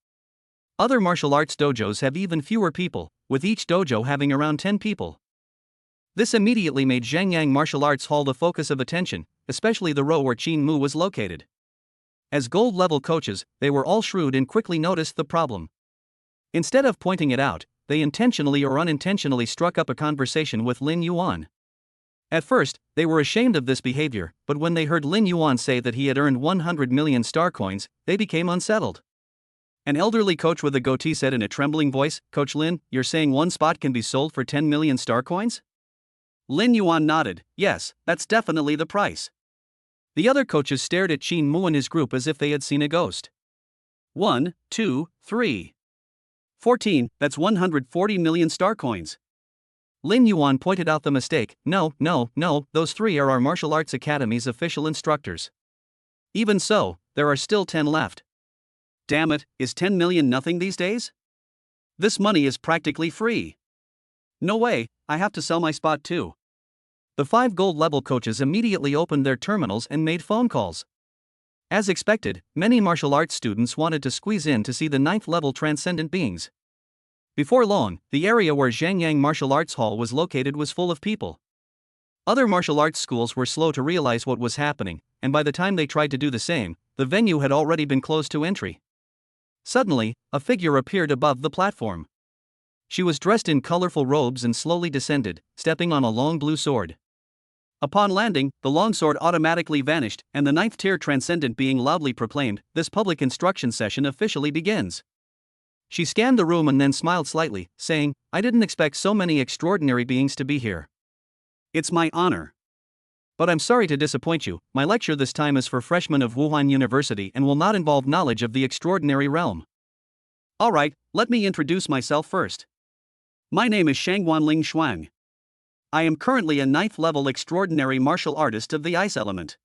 Other martial arts dojos have even fewer people, with each dojo having around 10 people. This immediately made Zhangyang Martial Arts Hall the focus of attention, especially the row where Shin Mu was located. As gold-level coaches, they were all shrewd and quickly noticed the problem. Instead of pointing it out, they intentionally or unintentionally struck up a conversation with Lin Yuan. At first, they were ashamed of this behavior, but when they heard Lin Yuan say that he had earned 100 million star coins, they became unsettled. An elderly coach with a goatee said in a trembling voice, "Coach Lin, you're saying one spot can be sold for 10 million star coins?" Lin Yuan nodded, "Yes, that's definitely the price." The other coaches stared at Shin Mu and his group as if they had seen a ghost. 1, 2, 3. 14, that's 140 million star coins. Lin Yuan pointed out the mistake. No, those 3 are our martial arts academy's official instructors. Even so, there are still 10 left. Damn it, is 10 million nothing these days? This money is practically free. No way, I have to sell my spot too. The 5 gold-level coaches immediately opened their terminals and made phone calls. As expected, many martial arts students wanted to squeeze in to see the 9th-level transcendent beings. Before long, the area where Zhangyang Martial Arts Hall was located was full of people. Other martial arts schools were slow to realize what was happening, and by the time they tried to do the same, the venue had already been closed to entry. Suddenly, a figure appeared above the platform. She was dressed in colorful robes and slowly descended, stepping on a long blue sword. Upon landing, the longsword automatically vanished, and the 9th-tier transcendent being loudly proclaimed, "This public instruction session officially begins." She scanned the room and then smiled slightly, saying, "I didn't expect so many extraordinary beings to be here." "It's my honor. But I'm sorry to disappoint you, my lecture this time is for freshmen of Wuhan University and will not involve knowledge of the extraordinary realm." "Alright, let me introduce myself first. My name is Shangwanling Shuang. I am currently a 9th-level extraordinary martial artist of the ice element.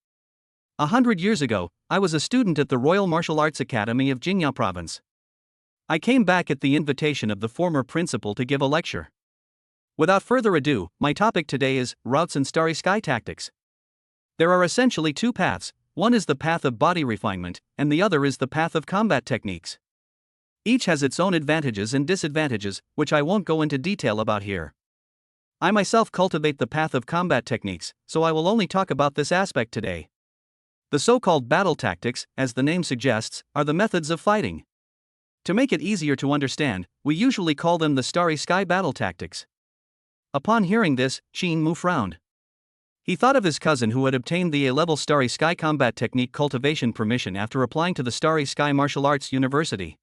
100 years ago, I was a student at the Royal Martial Arts Academy of Jingya Province. I came back at the invitation of the former principal to give a lecture. Without further ado, my topic today is routes and starry sky tactics. There are essentially 2 paths, one is the path of body refinement, and the other is the path of combat techniques. Each has its own advantages and disadvantages, which I won't go into detail about here. I myself cultivate the path of combat techniques, so I will only talk about this aspect today. The so-called battle tactics, as the name suggests, are the methods of fighting. To make it easier to understand, we usually call them the starry sky battle tactics. Upon hearing this, Shin Mu frowned. He thought of his cousin who had obtained the A-level starry sky combat technique cultivation permission after applying to the Starry Sky Martial Arts University.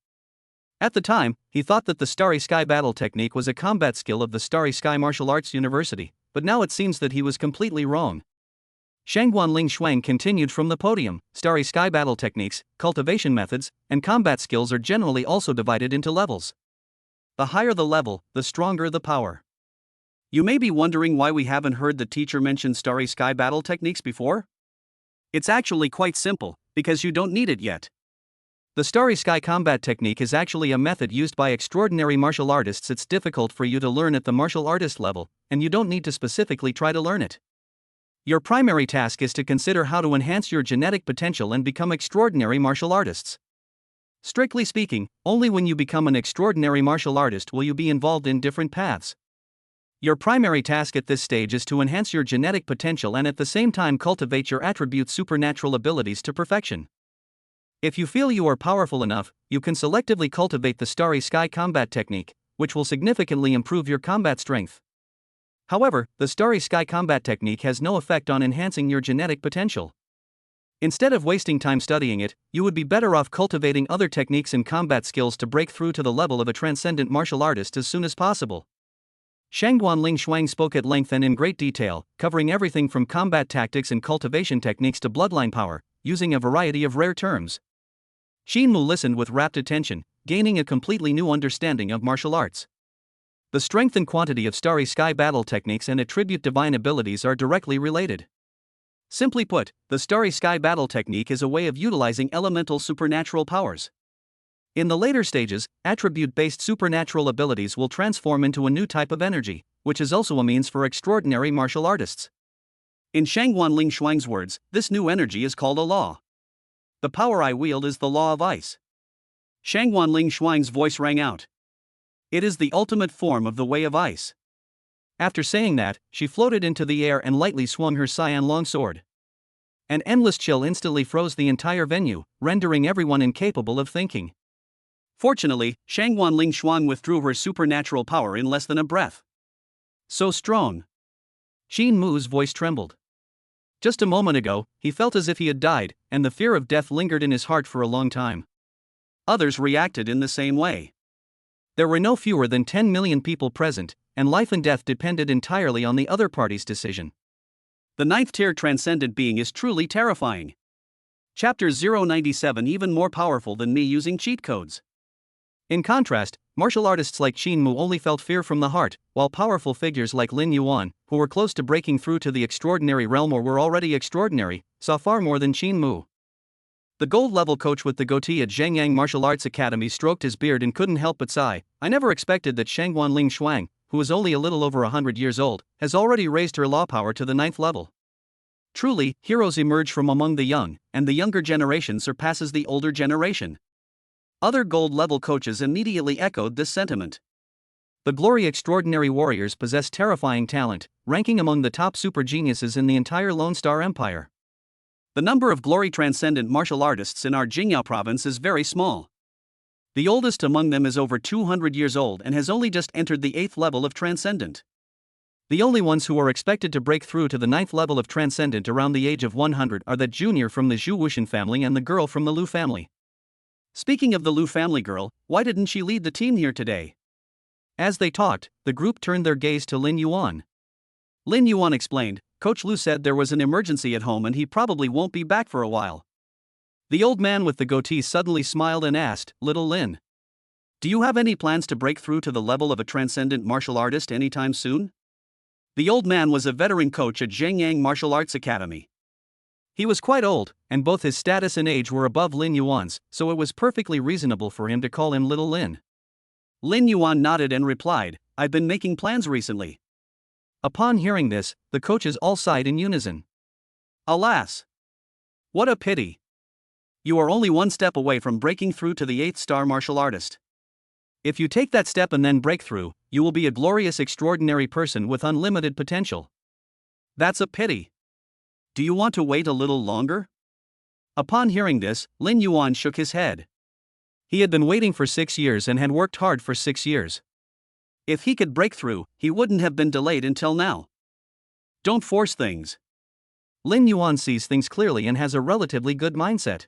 At the time, he thought that the Starry Sky battle technique was a combat skill of the Starry Sky Martial Arts University, but now it seems that he was completely wrong. Shangwanling Shuang continued from the podium. Starry Sky battle techniques, cultivation methods, and combat skills are generally also divided into levels. The higher the level, the stronger the power. You may be wondering why we haven't heard the teacher mention Starry Sky battle techniques before? It's actually quite simple, because you don't need it yet. The Starry Sky combat technique is actually a method used by extraordinary martial artists. It's difficult for you to learn at the martial artist level, and you don't need to specifically try to learn it. Your primary task is to consider how to enhance your genetic potential and become extraordinary martial artists. Strictly speaking, only when you become an extraordinary martial artist will you be involved in different paths. Your primary task at this stage is to enhance your genetic potential and at the same time cultivate your attribute supernatural abilities to perfection. If you feel you are powerful enough, you can selectively cultivate the Starry Sky combat technique, which will significantly improve your combat strength. However, the Starry Sky combat technique has no effect on enhancing your genetic potential. Instead of wasting time studying it, you would be better off cultivating other techniques and combat skills to break through to the level of a transcendent martial artist as soon as possible. Shangguan Ling Shuang spoke at length and in great detail, covering everything from combat tactics and cultivation techniques to bloodline power, using a variety of rare terms. Xin Mu listened with rapt attention, gaining a completely new understanding of martial arts. The strength and quantity of starry sky battle techniques and attribute divine abilities are directly related. Simply put, the starry sky battle technique is a way of utilizing elemental supernatural powers. In the later stages, attribute-based supernatural abilities will transform into a new type of energy, which is also a means for extraordinary martial artists. In Shangguan Ling Shuang's words, this new energy is called a law. The power I wield is the law of ice. Shangguan Ling Shuang's voice rang out. It is the ultimate form of the way of ice. After saying that, she floated into the air and lightly swung her cyan longsword. An endless chill instantly froze the entire venue, rendering everyone incapable of thinking. Fortunately, Shangguan Ling Shuang withdrew her supernatural power in less than a breath. So strong. Xin Mu's voice trembled. Just a moment ago, he felt as if he had died, and the fear of death lingered in his heart for a long time. Others reacted in the same way. There were no fewer than 10 million people present, and life and death depended entirely on the other party's decision. The ninth-tier transcendent being is truly terrifying. Chapter 097 even more powerful than me using cheat codes. In contrast, martial artists like Xin Mu only felt fear from the heart, while powerful figures like Lin Yuan, who were close to breaking through to the extraordinary realm or were already extraordinary, saw far more than Xin Mu. The gold-level coach with the goatee at Zhengyang Martial Arts Academy stroked his beard and couldn't help but sigh. I never expected that Shangguan Ling Shuang, who is only a little over 100 years old, has already raised her law power to the 9th level. Truly, heroes emerge from among the young, and the younger generation surpasses the older generation. Other gold-level coaches immediately echoed this sentiment. The Glory Extraordinary Warriors possess terrifying talent, ranking among the top super geniuses in the entire Lone Star Empire. The number of Glory Transcendent martial artists in our Jingyao province is very small. The oldest among them is over 200 years old and has only just entered the 8th level of Transcendent. The only ones who are expected to break through to the 9th level of Transcendent around the age of 100 are that junior from the Zhu Wuxian family and the girl from the Lu family. Speaking of the Lu family girl, why didn't she lead the team here today? As they talked, the group turned their gaze to Lin Yuan. Lin Yuan explained, Coach Lu said there was an emergency at home and he probably won't be back for a while. The old man with the goatee suddenly smiled and asked, Little Lin, do you have any plans to break through to the level of a transcendent martial artist anytime soon? The old man was a veteran coach at Zhengyang Martial Arts Academy. He was quite old, and both his status and age were above Lin Yuan's, so it was perfectly reasonable for him to call him Little Lin. Lin Yuan nodded and replied, I've been making plans recently. Upon hearing this, the coaches all sighed in unison. Alas! What a pity! You are only one step away from breaking through to the 8th star martial artist. If you take that step and then break through, you will be a glorious extraordinary person with unlimited potential. That's a pity. Do you want to wait a little longer? Upon hearing this, Lin Yuan shook his head. He had been waiting for 6 years and had worked hard for 6 years. If he could break through, he wouldn't have been delayed until now. Don't force things. Lin Yuan sees things clearly and has a relatively good mindset.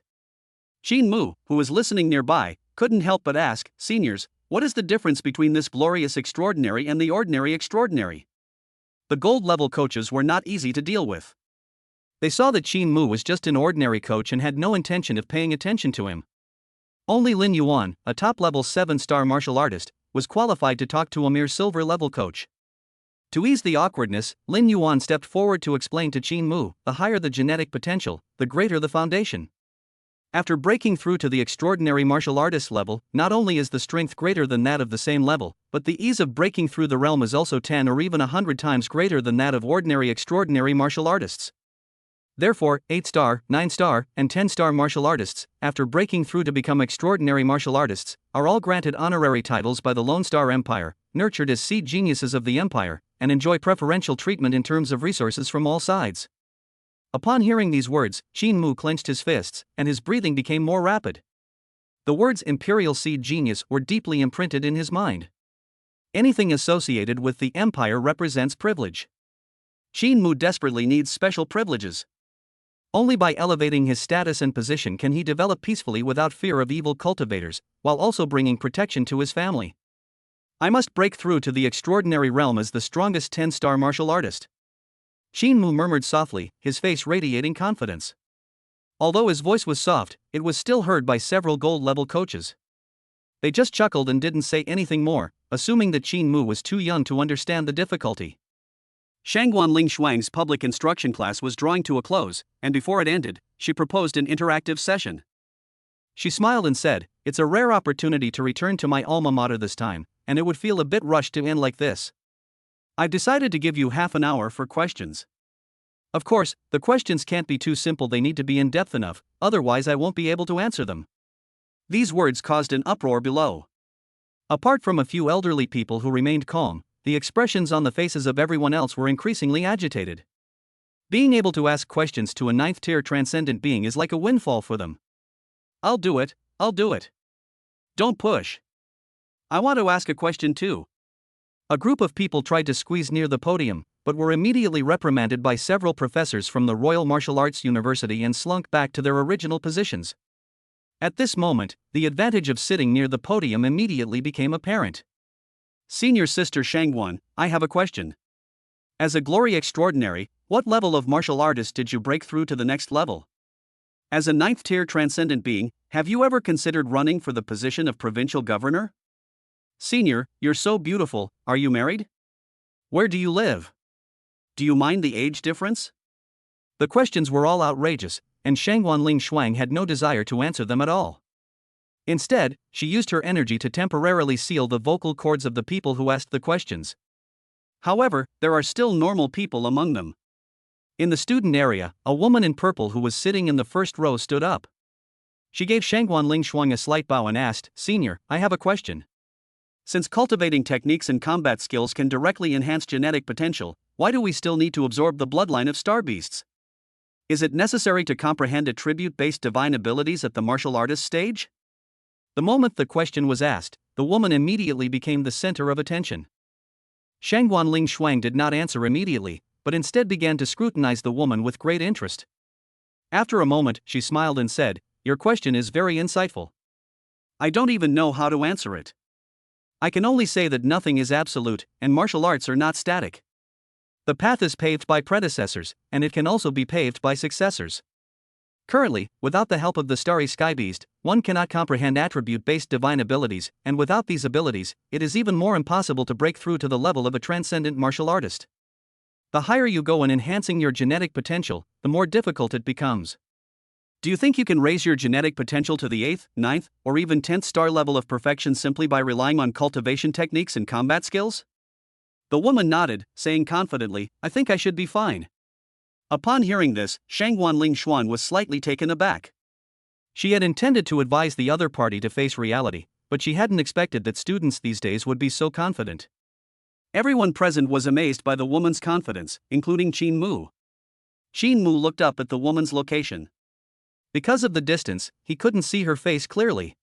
Xin Mu, who was listening nearby, couldn't help but ask, Seniors, what is the difference between this glorious extraordinary and the ordinary extraordinary? The gold-level coaches were not easy to deal with. They saw that Xin Mu was just an ordinary coach and had no intention of paying attention to him. Only Lin Yuan, a top-level 7-star martial artist, was qualified to talk to a mere silver-level coach. To ease the awkwardness, Lin Yuan stepped forward to explain to Xin Mu, the higher the genetic potential, the greater the foundation. After breaking through to the extraordinary martial artist level, not only is the strength greater than that of the same level, but the ease of breaking through the realm is also 10 or even 100 times greater than that of ordinary extraordinary martial artists. Therefore, 8-star, 9-star, and 10-star martial artists, after breaking through to become extraordinary martial artists, are all granted honorary titles by the Lone Star Empire, nurtured as seed geniuses of the empire, and enjoy preferential treatment in terms of resources from all sides. Upon hearing these words, Xin Mu clenched his fists, and his breathing became more rapid. The words Imperial Seed Genius were deeply imprinted in his mind. Anything associated with the empire represents privilege. Xin Mu desperately needs special privileges. Only by elevating his status and position can he develop peacefully without fear of evil cultivators, while also bringing protection to his family. I must break through to the extraordinary realm as the strongest 10-star martial artist. Shin Mu murmured softly, his face radiating confidence. Although his voice was soft, it was still heard by several gold-level coaches. They just chuckled and didn't say anything more, assuming that Shin Mu was too young to understand the difficulty. Shangguan Ling Shuang's public instruction class was drawing to a close, and before it ended, she proposed an interactive session. She smiled and said, "It's a rare opportunity to return to my alma mater this time, and it would feel a bit rushed to end like this. I've decided to give you half an hour for questions. Of course, the questions can't be too simple, they need to be in-depth enough, otherwise I won't be able to answer them." These words caused an uproar below. Apart from a few elderly people who remained calm, the expressions on the faces of everyone else were increasingly agitated. Being able to ask questions to a 9th-tier transcendent being is like a windfall for them. I'll do it. Don't push. I want to ask a question too. A group of people tried to squeeze near the podium, but were immediately reprimanded by several professors from the Royal Martial Arts University and slunk back to their original positions. At this moment, the advantage of sitting near the podium immediately became apparent. Senior Sister Shangguan, I have a question. As a glory extraordinary, what level of martial artist did you break through to the next level? As a 9th-tier transcendent being, have you ever considered running for the position of provincial governor? Senior, you're so beautiful, are you married? Where do you live? Do you mind the age difference? The questions were all outrageous, and Shangguan Ling Shuang had no desire to answer them at all. Instead, she used her energy to temporarily seal the vocal cords of the people who asked the questions. However, there are still normal people among them. In the student area, a woman in purple who was sitting in the first row stood up. She gave Shangguan Ling Shuang a slight bow and asked, "Senior, I have a question. Since cultivating techniques and combat skills can directly enhance genetic potential, why do we still need to absorb the bloodline of star beasts? Is it necessary to comprehend attribute-based divine abilities at the martial artist stage?" The moment the question was asked, the woman immediately became the center of attention. Shangguan Ling Shuang did not answer immediately, but instead began to scrutinize the woman with great interest. After a moment, she smiled and said, "Your question is very insightful. I don't even know how to answer it. I can only say that nothing is absolute, and martial arts are not static. The path is paved by predecessors, and it can also be paved by successors. Currently, without the help of the starry sky beast, one cannot comprehend attribute-based divine abilities, and without these abilities, it is even more impossible to break through to the level of a transcendent martial artist. The higher you go in enhancing your genetic potential, the more difficult it becomes." Do you think you can raise your genetic potential to the 8th, 9th, or even 10th star level of perfection simply by relying on cultivation techniques and combat skills? The woman nodded, saying confidently, "I think I should be fine." Upon hearing this, Shangguan Ling Shuang was slightly taken aback. She had intended to advise the other party to face reality, but she hadn't expected that students these days would be so confident. Everyone present was amazed by the woman's confidence, including Shin Mu. Shin Mu looked up at the woman's location. Because of the distance, he couldn't see her face clearly.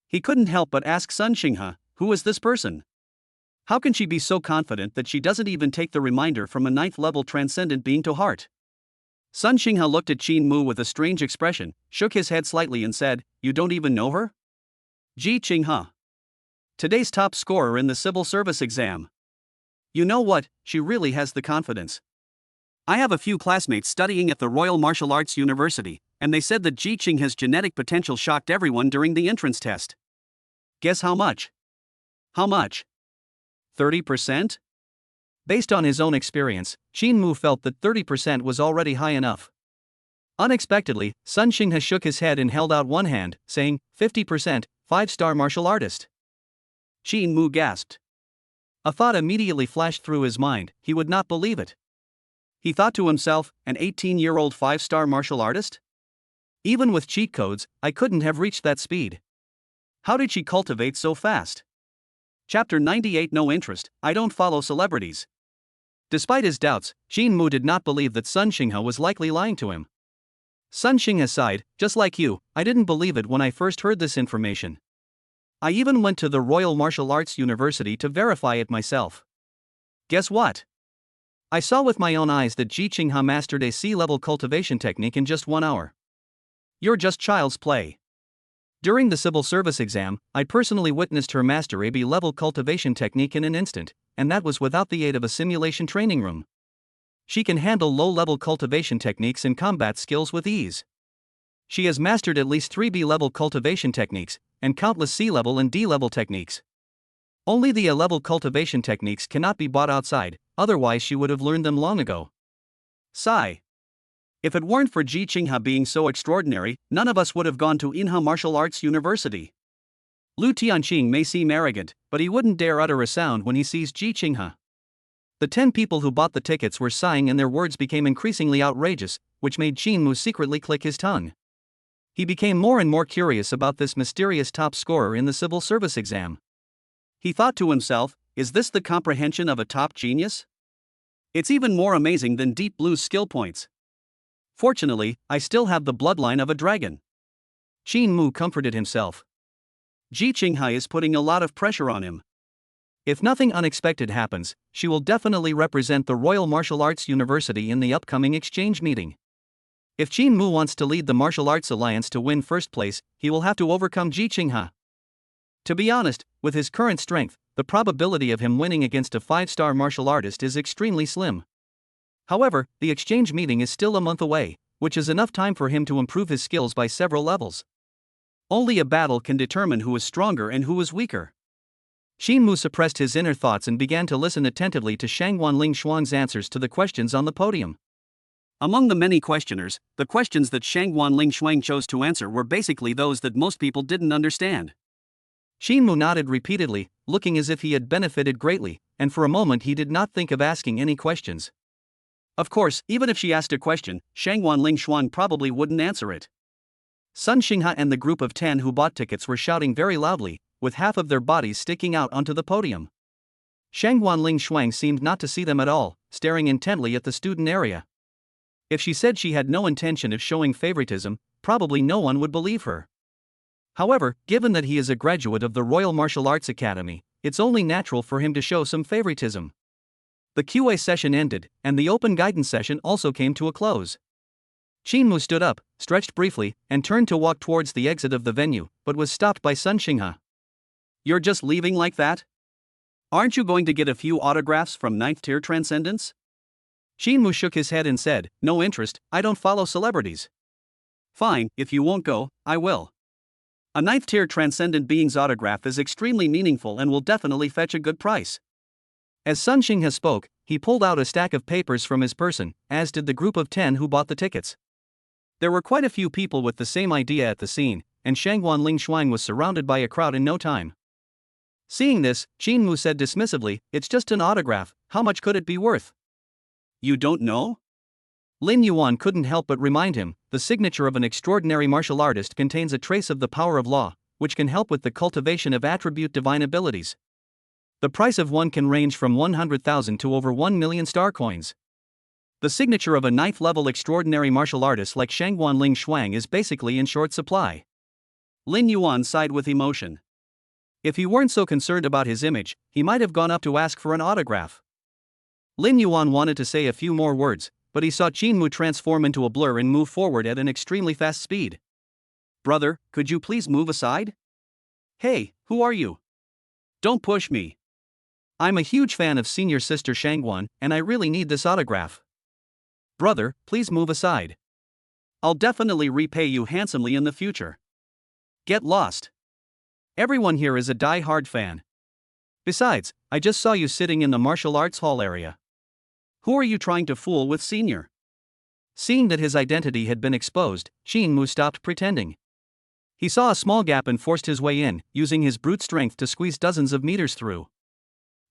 He couldn't help but ask Sun Xinghe, "Who is this person? How can she be so confident that she doesn't even take the reminder from a 9th-level transcendent being to heart?" Sun Xinghe looked at Shin Mu with a strange expression, shook his head slightly and said, "You don't even know her? Ji Qinghe. Today's top scorer in the civil service exam. You know what, she really has the confidence. I have a few classmates studying at the Royal Martial Arts University, and they said that Ji Qinghe's genetic potential shocked everyone during the entrance test. Guess how much? How much? 30%? Based on his own experience, Shin Mu felt that 30% was already high enough. Unexpectedly, Sun Xinghe shook his head and held out one hand, saying, 50%, 5-star martial artist. Shin Mu gasped. A thought immediately flashed through his mind, he would not believe it. He thought to himself, an 18-year-old 5-star martial artist? Even with cheat codes, I couldn't have reached that speed. How did she cultivate so fast? Chapter 98. No interest, I don't follow celebrities. Despite his doubts, Shin Mu did not believe that Sun Xinghe was likely lying to him. Sun Xinghe sighed, "Just like you, I didn't believe it when I first heard this information. I even went to the Royal Martial Arts University to verify it myself. Guess what? I saw with my own eyes that Ji Qinghe mastered a C-level cultivation technique in just 1 hour. You're just child's play. During the civil service exam, I personally witnessed her master a B-level cultivation technique in an instant, and that was without the aid of a simulation training room. She can handle low-level cultivation techniques and combat skills with ease. She has mastered at least 3 B-level cultivation techniques, and countless C-level and D-level techniques. Only the A-level cultivation techniques cannot be bought outside, otherwise she would have learned them long ago. Sigh. If it weren't for Ji Qinghe being so extraordinary, none of us would have gone to Inha Martial Arts University. Lu Tianqing may seem arrogant, but he wouldn't dare utter a sound when he sees Ji Qinghe. The 10 people who bought the tickets were sighing and their words became increasingly outrageous, which made Shinmu secretly click his tongue. He became more and more curious about this mysterious top scorer in the civil service exam. He thought to himself, is this the comprehension of a top genius? It's even more amazing than Deep Blue's skill points. Fortunately, I still have the bloodline of a dragon. Shinmu comforted himself. Ji Qinghe is putting a lot of pressure on him. If nothing unexpected happens, she will definitely represent the Royal Martial Arts University in the upcoming exchange meeting. If Shinmu wants to lead the Martial Arts Alliance to win first place, he will have to overcome Ji Qinghe. To be honest, with his current strength, the probability of him winning against a 5-star martial artist is extremely slim. However, the exchange meeting is still a month away, which is enough time for him to improve his skills by several levels. Only a battle can determine who is stronger and who is weaker. Shinmu suppressed his inner thoughts and began to listen attentively to Shangguanling Shuang's answers to the questions on the podium. Among the many questioners, the questions that Shangguanling Shuang chose to answer were basically those that most people didn't understand. Shinmu nodded repeatedly, looking as if he had benefited greatly, and for a moment he did not think of asking any questions. Of course, even if she asked a question, Shangguanling Shuang probably wouldn't answer it. Sun Xinghe and the group of 10 who bought tickets were shouting very loudly, with half of their bodies sticking out onto the podium. Shangguanling Shuang seemed not to see them at all, staring intently at the student area. If she said she had no intention of showing favoritism, probably no one would believe her. However, given that he is a graduate of the Royal Martial Arts Academy, it's only natural for him to show some favoritism. The QA session ended, and the open guidance session also came to a close. Shinmu stood up, stretched briefly, and turned to walk towards the exit of the venue, but was stopped by Sun Xinghe. You're just leaving like that? Aren't you going to get a few autographs from 9th tier Transcendence? Shinmu shook his head and said, no interest, I don't follow celebrities. Fine, if you won't go, I will. A 9th tier Transcendent being's autograph is extremely meaningful and will definitely fetch a good price. As Sun Xinghe spoke, he pulled out a stack of papers from his person, as did the group of 10 who bought the tickets. There were quite a few people with the same idea at the scene, and Shangguanling Shuang was surrounded by a crowd in no time. Seeing this, Shinmu said dismissively, it's just an autograph, how much could it be worth? You don't know? Lin Yuan couldn't help but remind him, the signature of an extraordinary martial artist contains a trace of the power of law, which can help with the cultivation of attribute divine abilities. The price of one can range from 100,000 to over 1 million star coins. The signature of a 9th level extraordinary martial artist like Shangguanling Shuang is basically in short supply. Lin Yuan sighed with emotion. If he weren't so concerned about his image, he might have gone up to ask for an autograph. Lin Yuan wanted to say a few more words, but he saw Shinmu transform into a blur and move forward at an extremely fast speed. Brother, could you please move aside? Hey, who are you? Don't push me. I'm a huge fan of senior sister Shangguan, and I really need this autograph. Brother, please move aside. I'll definitely repay you handsomely in the future. Get lost. Everyone here is a die-hard fan. Besides, I just saw you sitting in the martial arts hall area. Who are you trying to fool with, senior? Seeing that his identity had been exposed, Shinmu stopped pretending. He saw a small gap and forced his way in, using his brute strength to squeeze dozens of meters through.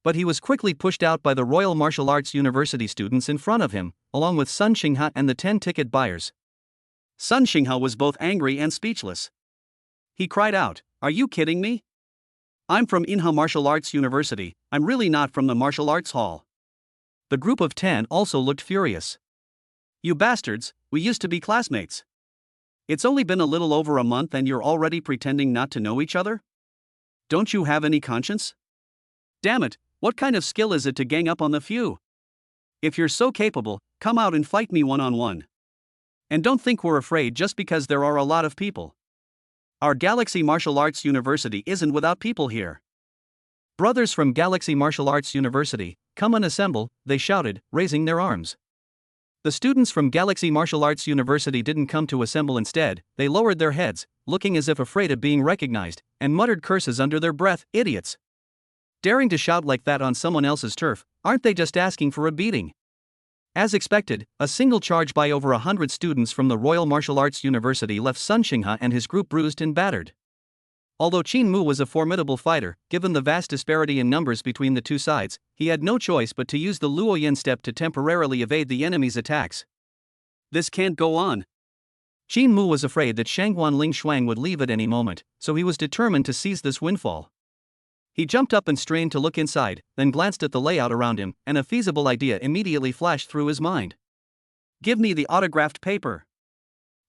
But he was quickly pushed out by the Royal Martial Arts University students in front of him, along with Sun Xinghe and the 10 ticket buyers. Sun Xinghe was both angry and speechless. He cried out, "Are you kidding me? I'm from Inha Martial Arts University, I'm really not from the martial arts hall." The group of 10 also looked furious. You bastards, we used to be classmates. It's only been a little over a month and you're already pretending not to know each other? Don't you have any conscience? Damn it, what kind of skill is it to gang up on the few? If you're so capable, come out and fight me one-on-one. And don't think we're afraid just because there are a lot of people. Our Galaxy Martial Arts University isn't without people here. Brothers from Galaxy Martial Arts University, come and assemble, they shouted, raising their arms. The students from Galaxy Martial Arts University didn't come to assemble instead, they lowered their heads, looking as if afraid of being recognized, and muttered curses under their breath, idiots. Daring to shout like that on someone else's turf, aren't they just asking for a beating? As expected, a single charge by over 100 students from the Royal Martial Arts University left Sun Xinghe and his group bruised and battered. Although Qin Mu was a formidable fighter, given the vast disparity in numbers between the two sides, he had no choice but to use the Luoyan step to temporarily evade the enemy's attacks. This can't go on. Qin Mu was afraid that Shangguan Ling Shuang would leave at any moment, so he was determined to seize this windfall. He jumped up and strained to look inside, then glanced at the layout around him, and a feasible idea immediately flashed through his mind. Give me the autographed paper.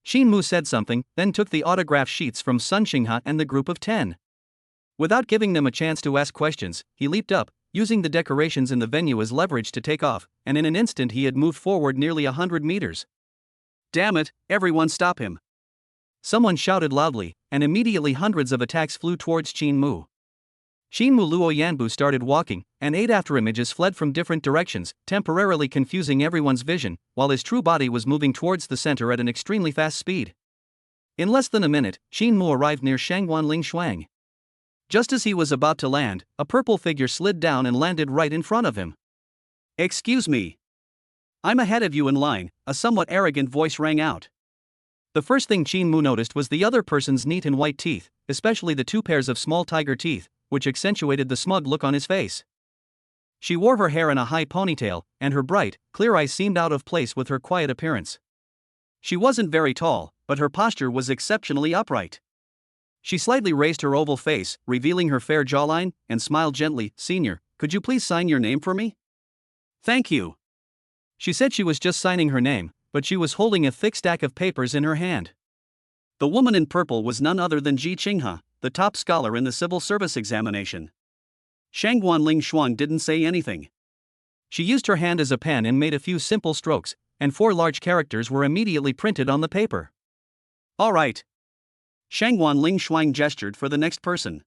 Qin Mu said something, then took the autograph sheets from Sun Xinghe and the group of 10. Without giving them a chance to ask questions, he leaped up, using the decorations in the venue as leverage to take off, and in an instant he had moved forward nearly 100 meters. Damn it, everyone stop him. Someone shouted loudly, and immediately hundreds of attacks flew towards Qin Mu. Qin Mu Luo Yanbu started walking, and 8 after images fled from different directions, temporarily confusing everyone's vision, while his true body was moving towards the center at an extremely fast speed. In less than a minute, Qin Mu arrived near Shangguan Ling Shuang. Just as he was about to land, a purple figure slid down and landed right in front of him. Excuse me. I'm ahead of you in line, a somewhat arrogant voice rang out. The first thing Qin Mu noticed was the other person's neat and white teeth, especially the 2 pairs of small tiger teeth, which accentuated the smug look on his face. She wore her hair in a high ponytail, and her bright, clear eyes seemed out of place with her quiet appearance. She wasn't very tall, but her posture was exceptionally upright. She slightly raised her oval face, revealing her fair jawline, and smiled gently. "Senior, could you please sign your name for me?" "Thank you." She said she was just signing her name, but she was holding a thick stack of papers in her hand. The woman in purple was none other than Ji Qinghe, the top scholar in the civil service examination. Shangguan Ling Shuang didn't say anything. She used her hand as a pen and made a few simple strokes, and 4 large characters were immediately printed on the paper. "All right." Shangguan Ling Shuang gestured for the next person.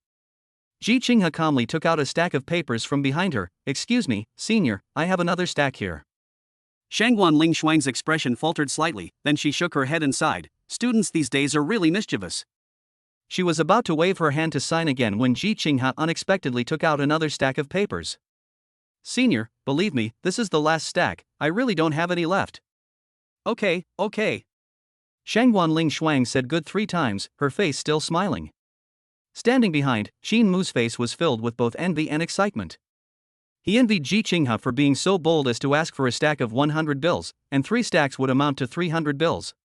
Ji Qinghe calmly took out a stack of papers from behind her. "Excuse me, senior, I have another stack here." Shangguan Ling Shuang's expression faltered slightly, then she shook her head and sighed. Students these days are really mischievous. She was about to wave her hand to sign again when Ji Qinghe unexpectedly took out another stack of papers. "Senior, believe me, this is the last stack, I really don't have any left." Okay. Shangguan Ling Shuang said good 3 times, her face still smiling. Standing behind, Qin Mu's face was filled with both envy and excitement. He envied Ji Qinghe for being so bold as to ask for a stack of 100 bills, and 3 stacks would amount to 300 bills.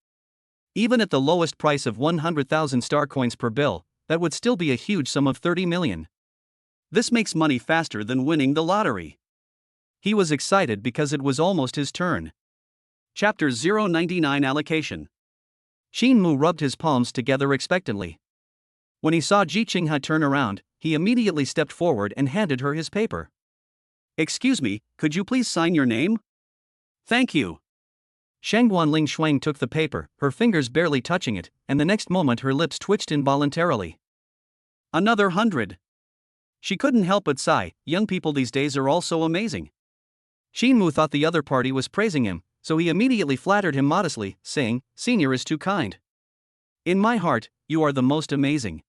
Even at the lowest price of 100,000 star coins per bill, that would still be a huge sum of 30 million. This makes money faster than winning the lottery. He was excited because it was almost his turn. Chapter 099 Allocation. Qin Mu rubbed his palms together expectantly. When he saw Ji Qinghe turn around, he immediately stepped forward and handed her his paper. "Excuse me, could you please sign your name?" "Thank you." Shangguan Ling Shuang took the paper, her fingers barely touching it, and the next moment her lips twitched involuntarily. "Another 100. She couldn't help but sigh. Young people these days are all so amazing. Qin Mu thought the other party was praising him, so he immediately flattered him modestly, saying, "Senior is too kind. In my heart, you are the most amazing.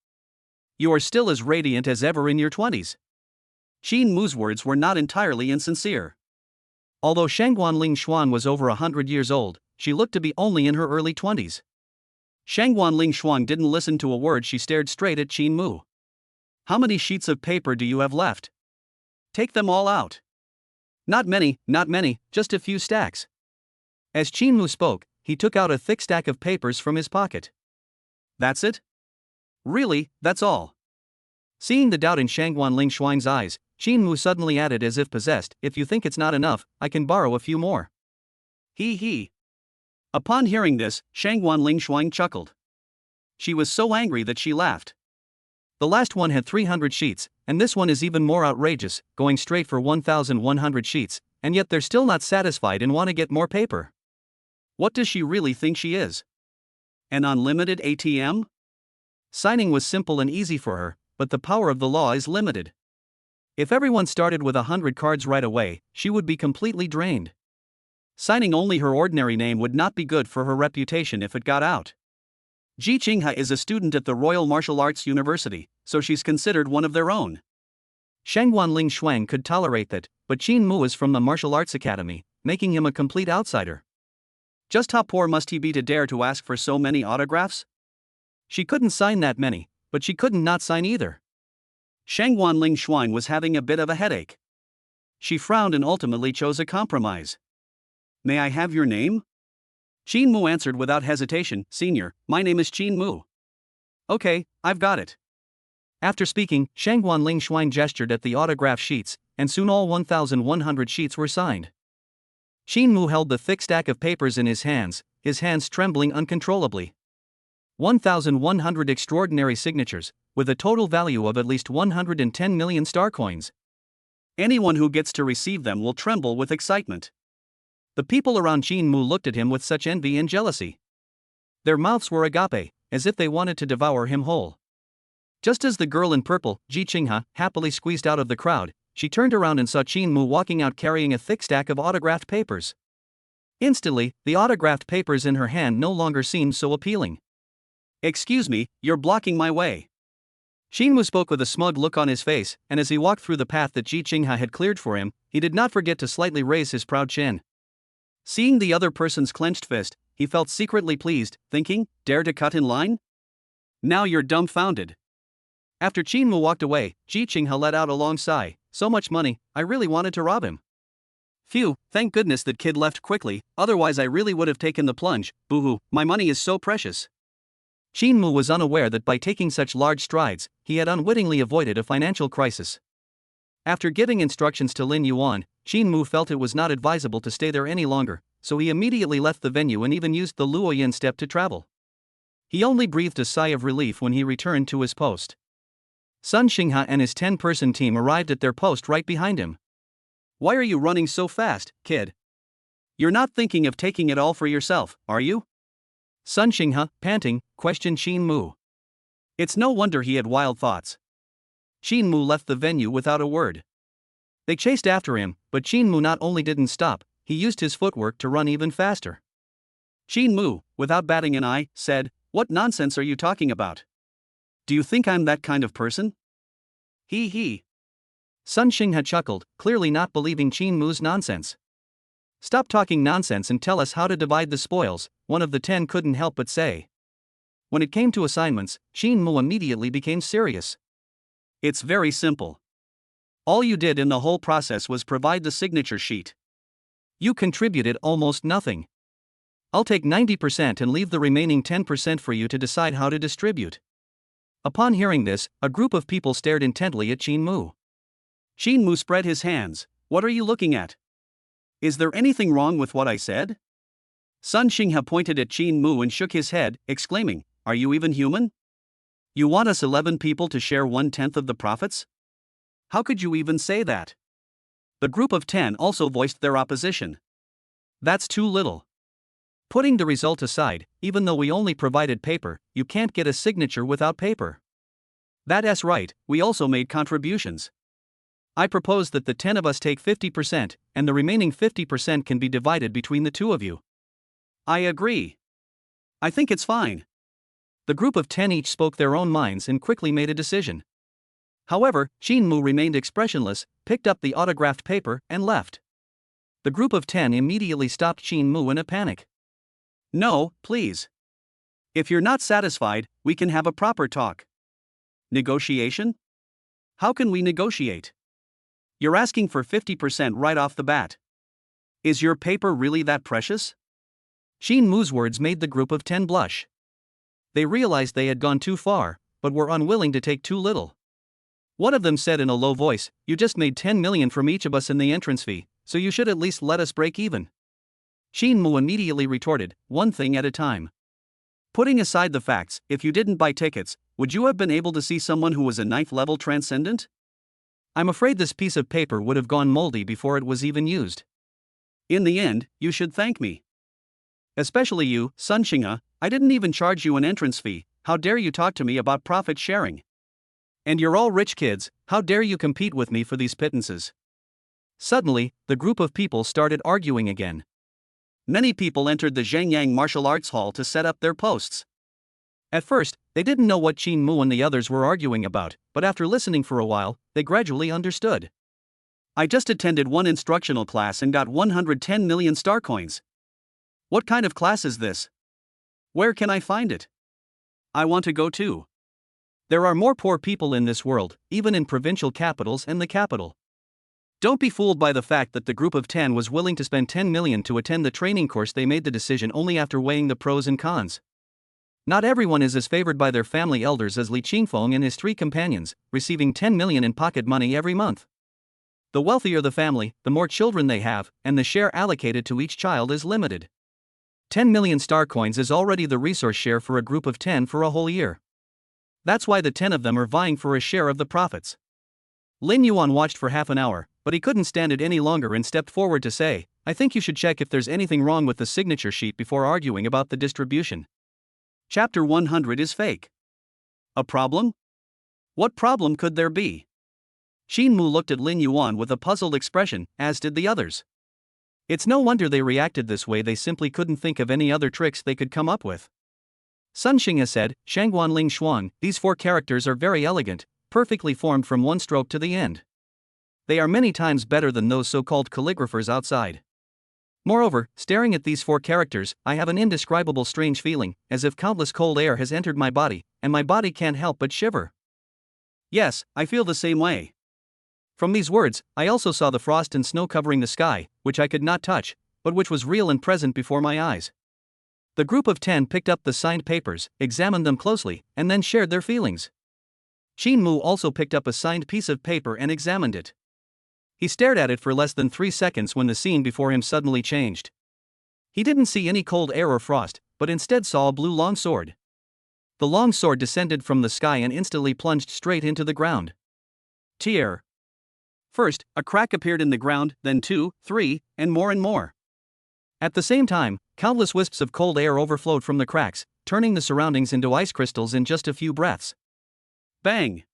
You are still as radiant as ever in your 20s. Qin Mu's words were not entirely insincere. Although Shangguan Ling Shuang was over 100 years old, she looked to be only in her early 20s. Shangguan Ling Shuang didn't listen to a word. She stared straight at Qin Mu. "How many sheets of paper do you have left? Take them all out." Not many, just a few stacks." As Qin Mu spoke, he took out a thick stack of papers from his pocket. "That's it? Really, that's all?" Seeing the doubt in Shangguan Ling Shuang's eyes, Qin Mu suddenly added as if possessed, "If you think it's not enough, I can borrow a few more." He. Upon hearing this, Shangguan Ling Shuang chuckled. She was so angry that she laughed. "The last one had 300 sheets, and this one is even more outrageous, going straight for 1,100 sheets. and yet they're still not satisfied and want to get more paper. What does she really think she is? An unlimited ATM? Signing was simple and easy for her, but the power of the law is limited. If everyone started with 100 cards right away, she would be completely drained. Signing only her ordinary name would not be good for her reputation if it got out. Ji Qinghe is a student at the Royal Martial Arts University, so she's considered one of their own. Shangguan Shuang could tolerate that, but Qin Mu is from the martial arts academy, making him a complete outsider. Just how poor must he be to dare to ask for so many autographs? She couldn't sign that many, but she couldn't not sign either. Shangguan Shuang was having a bit of a headache. She frowned and ultimately chose a compromise. May I have your name? Qin Mu answered without hesitation, Senior, my name is Qin Mu. Okay, I've got it. After speaking, Shangguan Shuang gestured at the autograph sheets, and soon all 1,100 sheets were signed. Qin Mu held the thick stack of papers in his hands trembling uncontrollably. 1,100 extraordinary signatures, with a total value of at least 110 million star coins. Anyone who gets to receive them will tremble with excitement. The people around Qin Mu looked at him with such envy and jealousy. Their mouths were agape, as if they wanted to devour him whole. Just as the girl in purple, Ji Qinghe, happily squeezed out of the crowd, she turned around and saw Qin Mu walking out carrying a thick stack of autographed papers. Instantly, the autographed papers in her hand no longer seemed so appealing. Excuse me, you're blocking my way. Qin Mu spoke with a smug look on his face, and as he walked through the path that Ji Qinghe had cleared for him, he did not forget to slightly raise his proud chin. Seeing the other person's clenched fist, he felt secretly pleased, thinking, dare to cut in line? Now you're dumbfounded. After Qin Mu walked away, Ji Qinghe let out a long sigh. So much money, I really wanted to rob him. Phew, thank goodness that kid left quickly, otherwise I really would have taken the plunge. Boo-hoo, my money is so precious. Qin Mu was unaware that by taking such large strides, he had unwittingly avoided a financial crisis. After giving instructions to Lin Yuan, Qin Mu felt it was not advisable to stay there any longer, so he immediately left the venue and even used the Luoyin step to travel. He only breathed a sigh of relief when he returned to his post. Sun Xinghe and his 10-person team arrived at their post right behind him. Why are you running so fast, kid? You're not thinking of taking it all for yourself, are you? Sun Xinghe, panting, questioned Qin Mu. It's no wonder he had wild thoughts. Qin Mu left the venue without a word. They chased after him, but Qin Mu not only didn't stop, he used his footwork to run even faster. Qin Mu, without batting an eye, said, "What nonsense are you talking about? Do you think I'm that kind of person?" He. Sun Xinghe chuckled, clearly not believing Qin Mu's nonsense. "Stop talking nonsense and tell us how to divide the spoils," one of the 10 couldn't help but say. When it came to assignments, Qin Mu immediately became serious. It's very simple. All you did in the whole process was provide the signature sheet. You contributed almost nothing. I'll take 90% and leave the remaining 10% for you to decide how to distribute. Upon hearing this, a group of people stared intently at Qin Mu. Qin Mu spread his hands. What are you looking at? Is there anything wrong with what I said? Sun Xinghe pointed at Qin Mu and shook his head, exclaiming, "Are you even human? You want us 11 people to share 1/10 of the profits? How could you even say that?" The group of 10 also voiced their opposition. That's too little. Putting the result aside, even though we only provided paper, you can't get a signature without paper. That's right, we also made contributions. I propose that the 10 of us take 50%, and the remaining 50% can be divided between the 2 of you. I agree. I think it's fine. The group of 10 each spoke their own minds and quickly made a decision. However, Qin Mu remained expressionless, picked up the autographed paper, and left. The group of 10 immediately stopped Qin Mu in a panic. No, please. If you're not satisfied, we can have a proper talk. Negotiation? How can we negotiate? You're asking for 50% right off the bat. Is your paper really that precious? Qin Mu's words made the group of 10 blush. They realized they had gone too far, but were unwilling to take too little. One of them said in a low voice, "You just made 10 million from each of us in the entrance fee, so you should at least let us break even." Qin Mu immediately retorted, "One thing at a time. Putting aside the facts, if you didn't buy tickets, would you have been able to see someone who was a 9th level transcendent? I'm afraid this piece of paper would have gone moldy before it was even used. In the end, you should thank me. Especially you, Sun Xinghe, I didn't even charge you an entrance fee, how dare you talk to me about profit sharing? And you're all rich kids, how dare you compete with me for these pittances? Suddenly, the group of people started arguing again. Many people entered the Zhengyang martial arts hall to set up their posts. At first, they didn't know what Qin Mu and the others were arguing about, but after listening for a while, they gradually understood. I just attended one instructional class and got 110 million star coins. What kind of class is this? Where can I find it? I want to go too. There are more poor people in this world, even in provincial capitals and the capital. Don't be fooled by the fact that the group of 10 was willing to spend 10 million to attend the training course. They made the decision only after weighing the pros and cons. Not everyone is as favored by their family elders as Li Qingfeng and his 3 companions, receiving 10 million in pocket money every month. The wealthier the family, the more children they have, and the share allocated to each child is limited. 10 million star coins is already the resource share for a group of 10 for a whole year. That's why the 10 of them are vying for a share of the profits. Lin Yuan watched for half an hour, but he couldn't stand it any longer and stepped forward to say, I think you should check if there's anything wrong with the signature sheet before arguing about the distribution. Chapter 100 is fake. A problem? What problem could there be? Qin Mu looked at Lin Yuan with a puzzled expression, as did the others. It's no wonder they reacted this way, they simply couldn't think of any other tricks they could come up with. Sun Xinghe said, Shangguan Ling Xuan, these 4 characters are very elegant, perfectly formed from one stroke to the end. They are many times better than those so-called calligraphers outside. Moreover, staring at these 4 characters, I have an indescribable strange feeling, as if countless cold air has entered my body, and my body can't help but shiver. Yes, I feel the same way. From these words, I also saw the frost and snow covering the sky, which I could not touch, but which was real and present before my eyes. The group of 10 picked up the signed papers, examined them closely, and then shared their feelings. Qin Mu also picked up a signed piece of paper and examined it. He stared at it for less than 3 seconds when the scene before him suddenly changed. He didn't see any cold air or frost, but instead saw a blue long sword. The long sword descended from the sky and instantly plunged straight into the ground. Tear. First, a crack appeared in the ground, then 2, 3, and more. At the same time, countless wisps of cold air overflowed from the cracks, turning the surroundings into ice crystals in just a few breaths. Bang!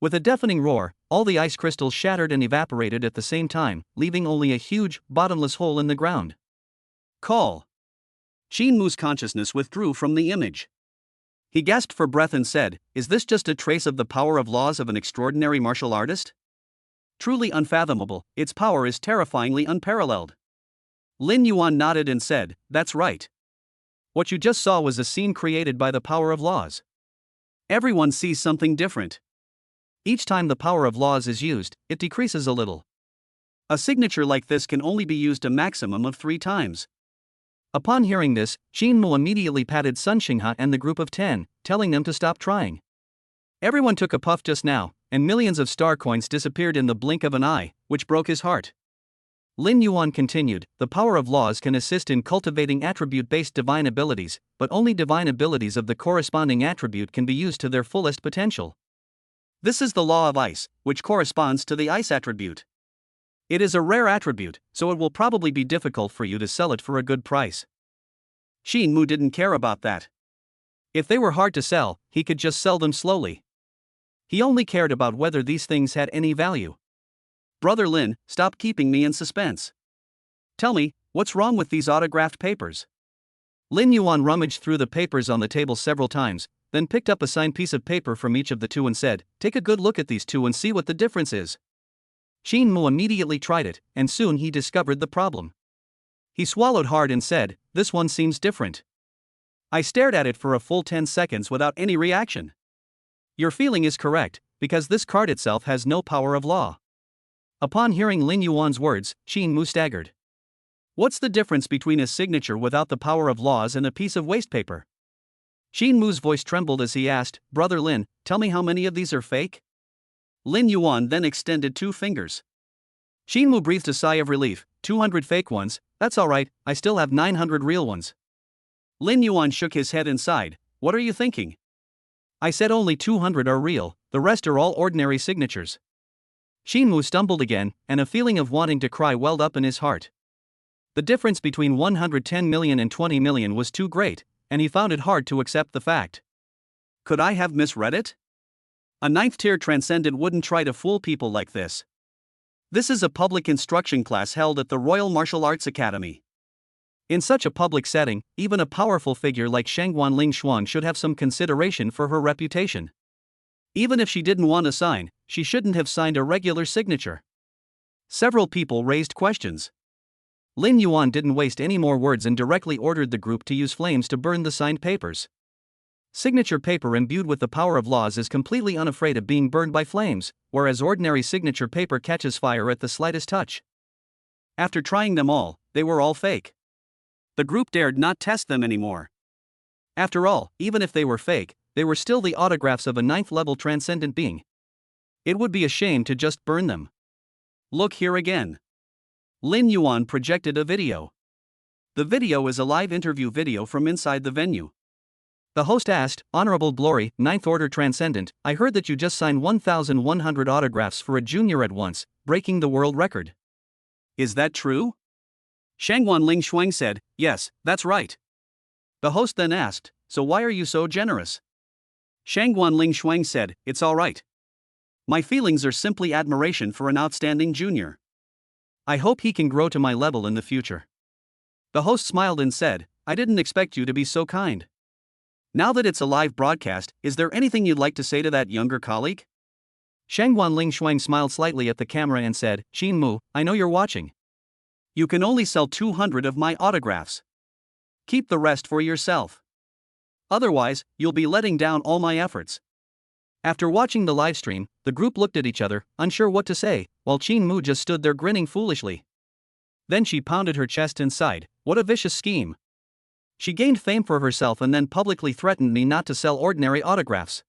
With a deafening roar, all the ice crystals shattered and evaporated at the same time, leaving only a huge, bottomless hole in the ground. Call! Qin Mu's consciousness withdrew from the image. He gasped for breath and said, Is this just a trace of the power of laws of an extraordinary martial artist? Truly unfathomable, its power is terrifyingly unparalleled. Lin Yuan nodded and said, That's right. What you just saw was a scene created by the power of laws. Everyone sees something different. Each time the power of laws is used, it decreases a little. A signature like this can only be used a maximum of 3 times. Upon hearing this, Qin Mu immediately patted Sun Xinghe and the group of 10, telling them to stop trying. Everyone took a puff just now, and millions of star coins disappeared in the blink of an eye, which broke his heart. Lin Yuan continued, The power of laws can assist in cultivating attribute-based divine abilities, but only divine abilities of the corresponding attribute can be used to their fullest potential. This is the law of ice, which corresponds to the ice attribute. It is a rare attribute, so it will probably be difficult for you to sell it for a good price. Qin Mu didn't care about that. If they were hard to sell, he could just sell them slowly. He only cared about whether these things had any value. Brother Lin, stop keeping me in suspense. Tell me, what's wrong with these autographed papers? Lin Yuan rummaged through the papers on the table several times, then picked up a signed piece of paper from each of the 2 and said, Take a good look at these 2 and see what the difference is. Qin Mu immediately tried it, and soon he discovered the problem. He swallowed hard and said, This one seems different. I stared at it for a full 10 seconds without any reaction. Your feeling is correct, because this card itself has no power of law. Upon hearing Lin Yuan's words, Qin Mu staggered. What's the difference between a signature without the power of laws and a piece of waste paper? Qin Mu's voice trembled as he asked, Brother Lin, tell me how many of these are fake? Lin Yuan then extended 2 fingers. Qin Mu breathed a sigh of relief, 200 fake ones, that's alright, I still have 900 real ones. Lin Yuan shook his head and sighed, What are you thinking? I said only 200 are real, the rest are all ordinary signatures. Qin Mu stumbled again, and a feeling of wanting to cry welled up in his heart. The difference between 110 million and 20 million was too great, and he found it hard to accept the fact. Could I have misread it? A ninth-tier transcendent wouldn't try to fool people like this. This is a public instruction class held at the Royal Martial Arts Academy. In such a public setting, even a powerful figure like Shangguan Ling Shuang should have some consideration for her reputation. Even if she didn't want to sign, she shouldn't have signed a regular signature. Several people raised questions. Lin Yuan didn't waste any more words and directly ordered the group to use flames to burn the signed papers. Signature paper imbued with the power of laws is completely unafraid of being burned by flames, whereas ordinary signature paper catches fire at the slightest touch. After trying them all, they were all fake. The group dared not test them anymore. After all, even if they were fake, they were still the autographs of a ninth-level transcendent being. It would be a shame to just burn them. Look here again. Lin Yuan projected a video. The video is a live interview video from inside the venue. The host asked, "Honorable Glory, Ninth Order Transcendent, I heard that you just signed 1,100 autographs for a junior at once, breaking the world record. Is that true?" Shangguan Ling Shuang said, "Yes, that's right." The host then asked, "So why are you so generous?" Shangguan Ling Shuang said, "It's all right. My feelings are simply admiration for an outstanding junior. I hope he can grow to my level in the future." The host smiled and said, "I didn't expect you to be so kind. Now that it's a live broadcast, is there anything you'd like to say to that younger colleague?" Shangguan Ling Shuang smiled slightly at the camera and said, "Qin Mu, I know you're watching. You can only sell 200 of my autographs. Keep the rest for yourself. Otherwise, you'll be letting down all my efforts." After watching the livestream, the group looked at each other, unsure what to say, while Qin Mu just stood there grinning foolishly. Then she pounded her chest and sighed, "What a vicious scheme. She gained fame for herself and then publicly threatened me not to sell ordinary autographs.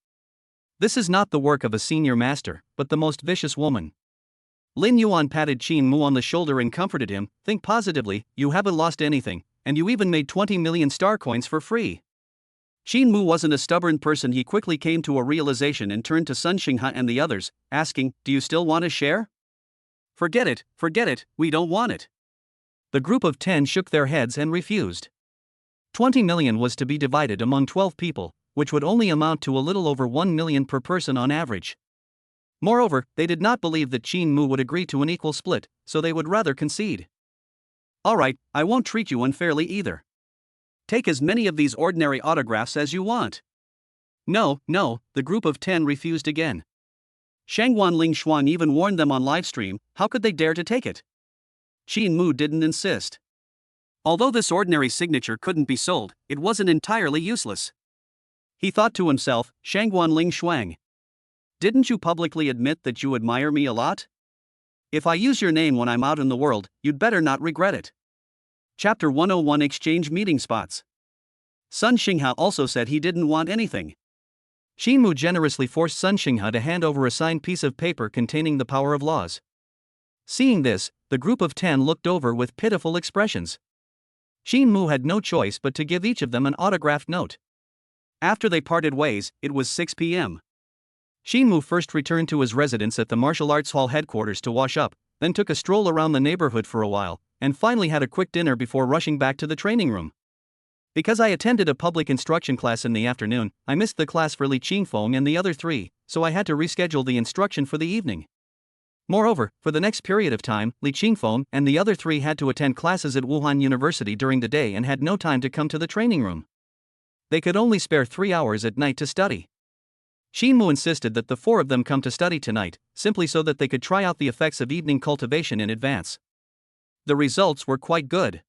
This is not the work of a senior master, but the most vicious woman." Lin Yuan patted Qin Mu on the shoulder and comforted him, "Think positively, you haven't lost anything, and you even made 20 million star coins for free." Qin Mu wasn't a stubborn person. He quickly came to a realization and turned to Sun Xinghe and the others, asking, "Do you still want to share?" Forget it, we don't want it." The group of 10 shook their heads and refused. 20 million was to be divided among 12 people, which would only amount to a little over 1 million per person on average. Moreover, they did not believe that Qin Mu would agree to an equal split, so they would rather concede. "All right, I won't treat you unfairly either. Take as many of these ordinary autographs as you want." No, the group of 10 refused again. Shangguan Ling Shuang even warned them on livestream. How could they dare to take it? Qin Mu didn't insist. Although this ordinary signature couldn't be sold, it wasn't entirely useless. He thought to himself, "Shangguan Ling Shuang, didn't you publicly admit that you admire me a lot? If I use your name when I'm out in the world, you'd better not regret it." Chapter 101 Exchange Meeting Spots. Sun Xinghe also said he didn't want anything. Qin Mu generously forced Sun Xinghe to hand over a signed piece of paper containing the power of laws. Seeing this, the group of 10 looked over with pitiful expressions. Qin Mu had no choice but to give each of them an autographed note. After they parted ways, it was 6 p.m. Qin Mu first returned to his residence at the martial arts hall headquarters to wash up, then took a stroll around the neighborhood for a while, and finally had a quick dinner before rushing back to the training room. Because I attended a public instruction class in the afternoon, I missed the class for Li Qingfeng and the other 3, so I had to reschedule the instruction for the evening. Moreover, for the next period of time, Li Qingfeng and the other 3 had to attend classes at Wuhan University during the day and had no time to come to the training room. They could only spare 3 hours at night to study. Qin Mu insisted that the 4 of them come to study tonight, simply so that they could try out the effects of evening cultivation in advance. The results were quite good.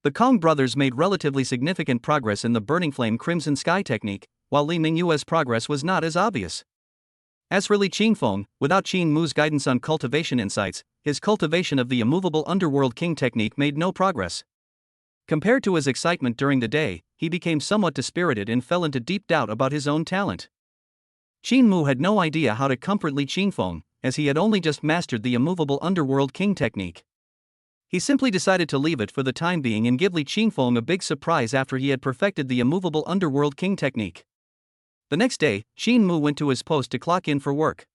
The Kong brothers made relatively significant progress in the Burning Flame Crimson Sky technique, while Li Mingyue's progress was not as obvious. As for Li Qingfeng, without Qin Mu's guidance on cultivation insights, his cultivation of the immovable Underworld King technique made no progress. Compared to his excitement during the day, he became somewhat dispirited and fell into deep doubt about his own talent. Qin Mu had no idea how to comfort Li Qingfeng, as he had only just mastered the immovable Underworld King technique. He simply decided to leave it for the time being and give Li Qingfeng a big surprise after he had perfected the immovable Underworld King technique. The next day, Qin Mu went to his post to clock in for work.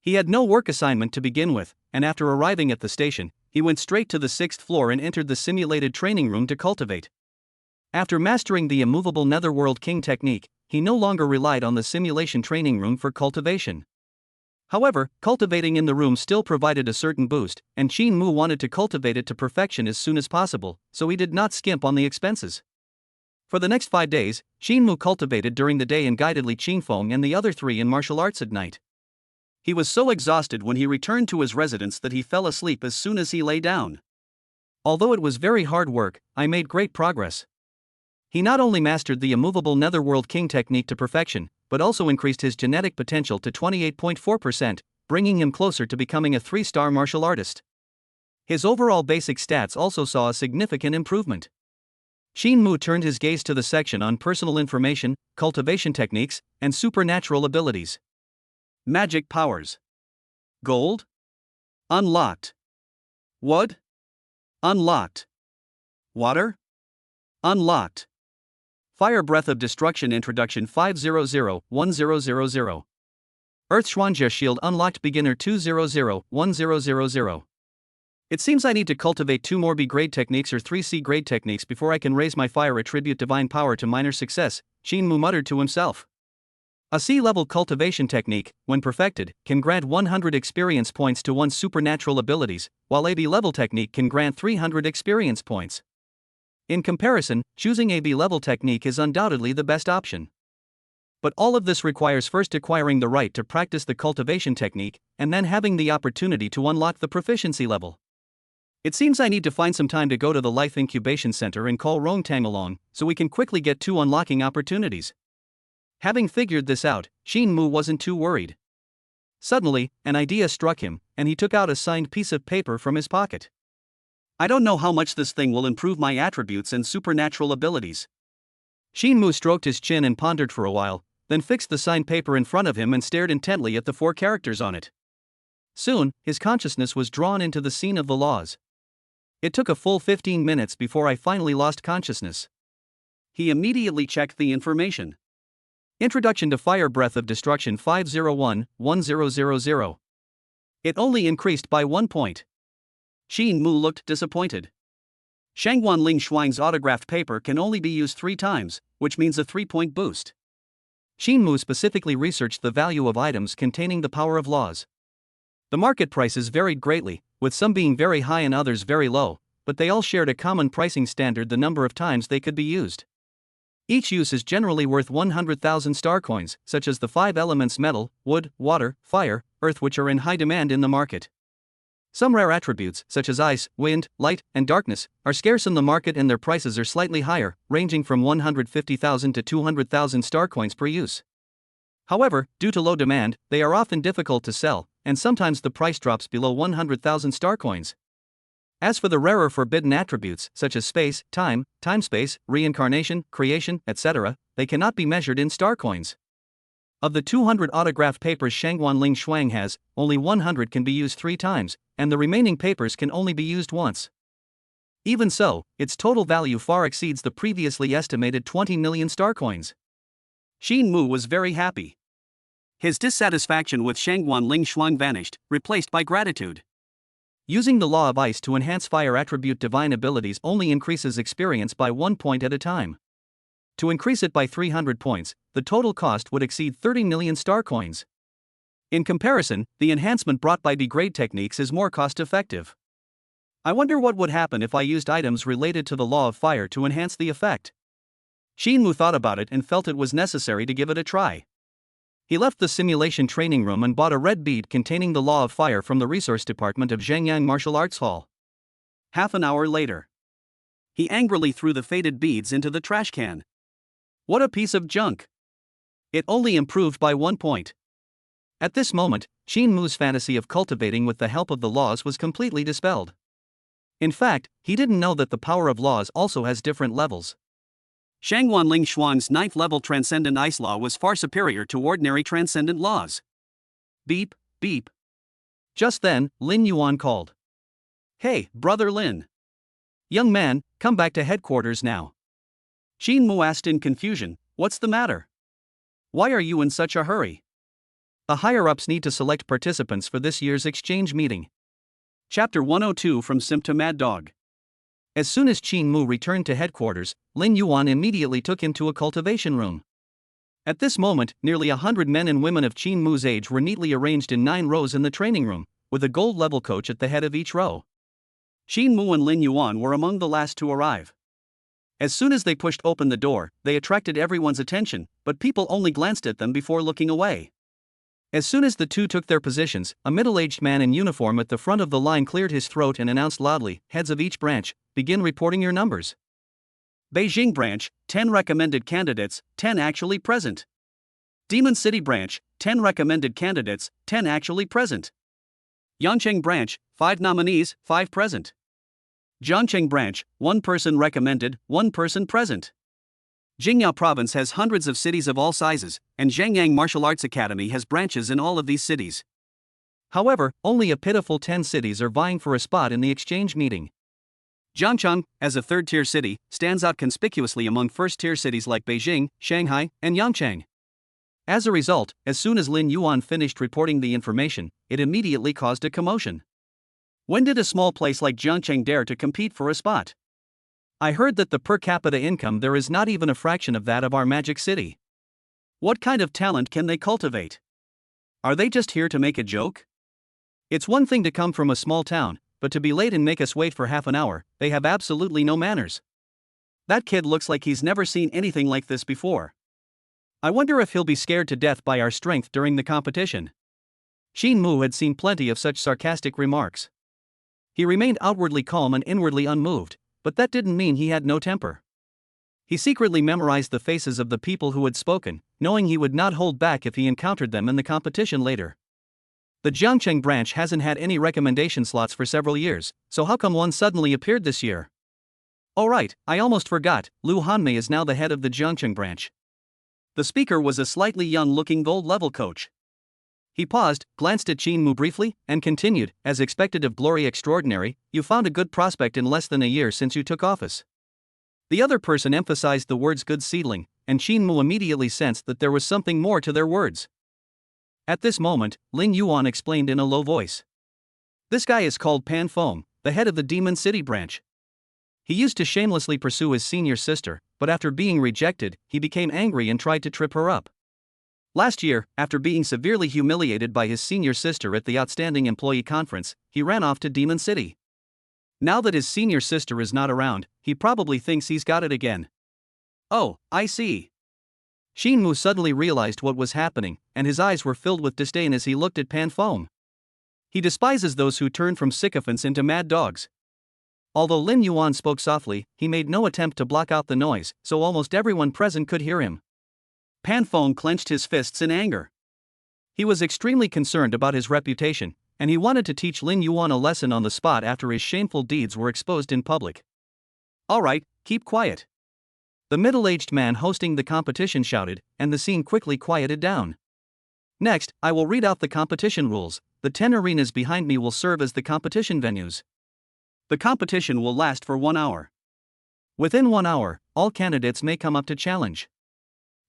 He had no work assignment to begin with, and after arriving at the station, he he went straight to the 6th floor and entered the simulated training room to cultivate. After mastering the immovable Netherworld King technique, he no longer relied on the simulation training room for cultivation. However, cultivating in the room still provided a certain boost, and Qin Mu wanted to cultivate it to perfection as soon as possible, so he did not skimp on the expenses. For the next 5 days, Qin Mu cultivated during the day and guided Li Qingfeng and the other 3 in martial arts at night. He was so exhausted when he returned to his residence that he fell asleep as soon as he lay down. Although it was very hard work, I made great progress. He not only mastered the immovable Netherworld King technique to perfection, but also increased his genetic potential to 28.4%, bringing him closer to becoming a 3-star martial artist. His overall basic stats also saw a significant improvement. Qin Mu turned his gaze to the section on personal information, cultivation techniques, and supernatural abilities. Magic powers. Gold? Unlocked. Wood? Unlocked. Water? Unlocked. Fire Breath of Destruction Introduction 500-1000. Earth Xuanjie Shield Unlocked Beginner 200-1000. It seems I need to cultivate 2 more B grade techniques or 3 C grade techniques before I can raise my fire attribute divine power to minor success, Qin Mu muttered to himself. A C-level cultivation technique, when perfected, can grant 100 experience points to one's supernatural abilities, while a B-level technique can grant 300 experience points. In comparison, choosing a B-level technique is undoubtedly the best option. But all of this requires first acquiring the right to practice the cultivation technique, and then having the opportunity to unlock the proficiency level. It seems I need to find some time to go to the Life Incubation Center and call Rongtang along, so we can quickly get 2 unlocking opportunities. Having figured this out, Qin Mu wasn't too worried. Suddenly, an idea struck him, and he took out a signed piece of paper from his pocket. I don't know how much this thing will improve my attributes and supernatural abilities. Qin Mu stroked his chin and pondered for a while, then fixed the signed paper in front of him and stared intently at the 4 characters on it. Soon, his consciousness was drawn into the scene of the laws. It took a full 15 minutes before I finally lost consciousness. He immediately checked the information. Introduction to Fire Breath of Destruction 501-1000. It only increased by 1 point. Qin Mu looked disappointed. Shangguan Ling Shuang's autographed paper can only be used 3 times, which means a 3-point boost. Qin Mu specifically researched the value of items containing the power of laws. The market prices varied greatly, with some being very high and others very low, but they all shared a common pricing standard: the number of times they could be used. Each use is generally worth 100,000 star coins, such as the 5 elements metal, wood, water, fire, earth, which are in high demand in the market. Some rare attributes, such as ice, wind, light, and darkness, are scarce in the market and their prices are slightly higher, ranging from 150,000 to 200,000 star coins per use. However, due to low demand, they are often difficult to sell, and sometimes the price drops below 100,000 star coins. As for the rarer forbidden attributes, such as space, time-space, reincarnation, creation, etc., they cannot be measured in star coins. Of the 200 autographed papers Shangguan Ling Shuang has, only 100 can be used 3 times, and the remaining papers can only be used once. Even so, its total value far exceeds the previously estimated 20 million star coins. Qin Mu was very happy. His dissatisfaction with Shangguan Ling Shuang vanished, replaced by gratitude. Using the law of ice to enhance fire attribute divine abilities only increases experience by 1 point at a time. To increase it by 300 points, the total cost would exceed 30 million star coins. In comparison, the enhancement brought by B-grade techniques is more cost-effective. I wonder what would happen if I used items related to the law of fire to enhance the effect. Qin Mu thought about it and felt it was necessary to give it a try. He left the simulation training room and bought a red bead containing the law of fire from the resource department of Zhengyang Martial Arts Hall. Half an hour later, he angrily threw the faded beads into the trash can. What a piece of junk! It only improved by 1 point. At this moment, Qin Mu's fantasy of cultivating with the help of the laws was completely dispelled. In fact, he didn't know that the power of laws also has different levels. Shangguan Ling Shuang's 9th level transcendent ice law was far superior to ordinary transcendent laws. Beep, beep. Just then, Lin Yuan called. Hey, brother Lin. Young man, come back to headquarters now. Qin Mu asked in confusion, what's the matter? Why are you in such a hurry? The higher-ups need to select participants for this year's exchange meeting. Chapter 102 From Simp to Mad Dog. As soon as Qin Mu returned to headquarters, Lin Yuan immediately took him to a cultivation room. At this moment, nearly 100 men and women of Qin Mu's age were neatly arranged in 9 rows in the training room, with a gold-level coach at the head of each row. Qin Mu and Lin Yuan were among the last to arrive. As soon as they pushed open the door, they attracted everyone's attention, but people only glanced at them before looking away. As soon as the two took their positions, a middle-aged man in uniform at the front of the line cleared his throat and announced loudly, "Heads of each branch, begin reporting your numbers." Beijing branch, 10 recommended candidates, 10 actually present. Demon City branch, 10 recommended candidates, 10 actually present. Yancheng branch, 5 nominees, 5 present. Jiangcheng branch, 1 person recommended, 1 person present. Jingyao province has hundreds of cities of all sizes, and Zhengyang Martial Arts Academy has branches in all of these cities. However, only a pitiful 10 cities are vying for a spot in the exchange meeting. Jiangcheng, as a third-tier city, stands out conspicuously among first-tier cities like Beijing, Shanghai, and Yangcheng. As a result, as soon as Lin Yuan finished reporting the information, it immediately caused a commotion. When did a small place like Jiangcheng dare to compete for a spot? I heard that the per capita income there is not even a fraction of that of our Magic City. What kind of talent can they cultivate? Are they just here to make a joke? It's one thing to come from a small town, but to be late and make us wait for half an hour, they have absolutely no manners. That kid looks like he's never seen anything like this before. I wonder if he'll be scared to death by our strength during the competition. Qin Mu had seen plenty of such sarcastic remarks. He remained outwardly calm and inwardly unmoved, but that didn't mean he had no temper. He secretly memorized the faces of the people who had spoken, knowing he would not hold back if he encountered them in the competition later. The Jiangcheng branch hasn't had any recommendation slots for several years, so how come one suddenly appeared this year? Oh right, I almost forgot, Lu Hanmei is now the head of the Jiangcheng branch. The speaker was a slightly young-looking gold-level coach. He paused, glanced at Qin Mu briefly, and continued, "As expected of Glory Extraordinary, you found a good prospect in less than a year since you took office." The other person emphasized the words "good seedling," and Qin Mu immediately sensed that there was something more to their words. At this moment, Lin Yuan explained in a low voice. "This guy is called Pan Feng, the head of the Demon City branch. He used to shamelessly pursue his senior sister, but after being rejected, he became angry and tried to trip her up. Last year, after being severely humiliated by his senior sister at the Outstanding Employee Conference, he ran off to Demon City. Now that his senior sister is not around, he probably thinks he's got it again." "Oh, I see." Qin Mu suddenly realized what was happening, and his eyes were filled with disdain as he looked at Pan Feng. He despises those who turn from sycophants into mad dogs. Although Lin Yuan spoke softly, he made no attempt to block out the noise, so almost everyone present could hear him. Pan Feng clenched his fists in anger. He was extremely concerned about his reputation, and he wanted to teach Lin Yuan a lesson on the spot after his shameful deeds were exposed in public. "All right, keep quiet," the middle-aged man hosting the competition shouted, and the scene quickly quieted down. "Next, I will read out the competition rules. The 10 arenas behind me will serve as the competition venues. The competition will last for 1 hour. Within 1 hour, all candidates may come up to challenge.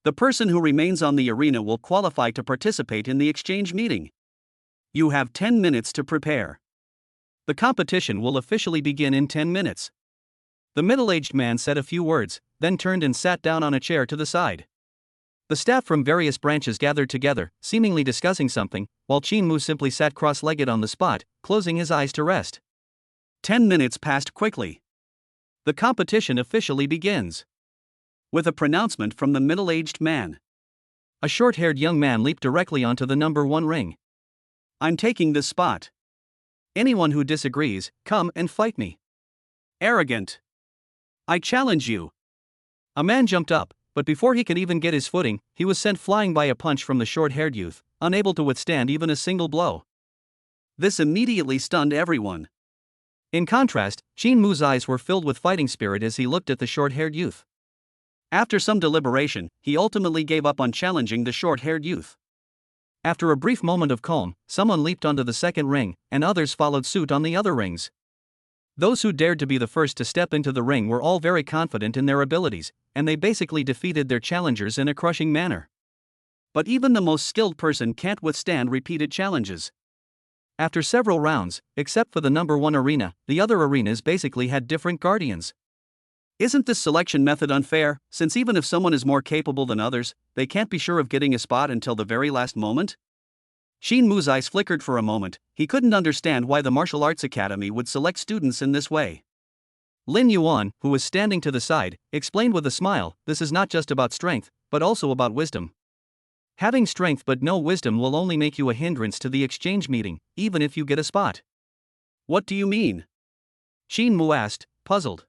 The person who remains on the arena will qualify to participate in the exchange meeting. You have 10 minutes to prepare. The competition will officially begin in 10 minutes. The middle-aged man said a few words, then turned and sat down on a chair to the side. The staff from various branches gathered together, seemingly discussing something, while Qin Mu simply sat cross-legged on the spot, closing his eyes to rest. 10 minutes passed quickly. The competition officially begins. With a pronouncement from the middle-aged man, a short-haired young man leaped directly onto the number 1 ring. "I'm taking this spot. Anyone who disagrees, come and fight me." "Arrogant. I challenge you." A man jumped up, but before he could even get his footing, he was sent flying by a punch from the short-haired youth, unable to withstand even a single blow. This immediately stunned everyone. In contrast, Qin Mu's eyes were filled with fighting spirit as he looked at the short-haired youth. After some deliberation, he ultimately gave up on challenging the short-haired youth. After a brief moment of calm, someone leaped onto the second ring, and others followed suit on the other rings. Those who dared to be the first to step into the ring were all very confident in their abilities, and they basically defeated their challengers in a crushing manner. But even the most skilled person can't withstand repeated challenges. After several rounds, except for the number 1 arena, the other arenas basically had different guardians. Isn't this selection method unfair, since even if someone is more capable than others, they can't be sure of getting a spot until the very last moment? Shinmu's eyes flickered for a moment. He couldn't understand why the martial arts academy would select students in this way. Lin Yuan, who was standing to the side, explained with a smile, this is not just about strength, but also about wisdom. Having strength but no wisdom will only make you a hindrance to the exchange meeting, even if you get a spot. What do you mean? Shinmu asked, puzzled.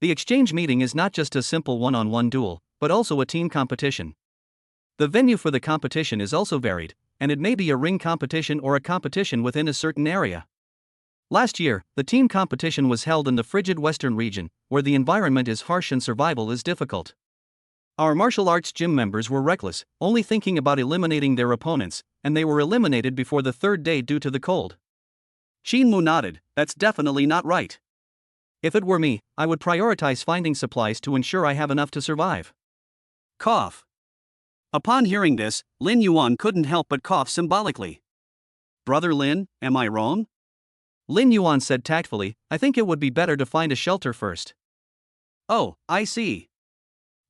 The exchange meeting is not just a simple one-on-one duel, but also a team competition. The venue for the competition is also varied, and it may be a ring competition or a competition within a certain area. Last year, the team competition was held in the frigid western region, where the environment is harsh and survival is difficult. Our martial arts gym members were reckless, only thinking about eliminating their opponents, and they were eliminated before the 3rd day due to the cold. Shinmu nodded. That's definitely not right. If it were me, I would prioritize finding supplies to ensure I have enough to survive. Cough. Upon hearing this, Lin Yuan couldn't help but cough symbolically. Brother Lin, am I wrong? Lin Yuan said tactfully, I think it would be better to find a shelter first. Oh, I see.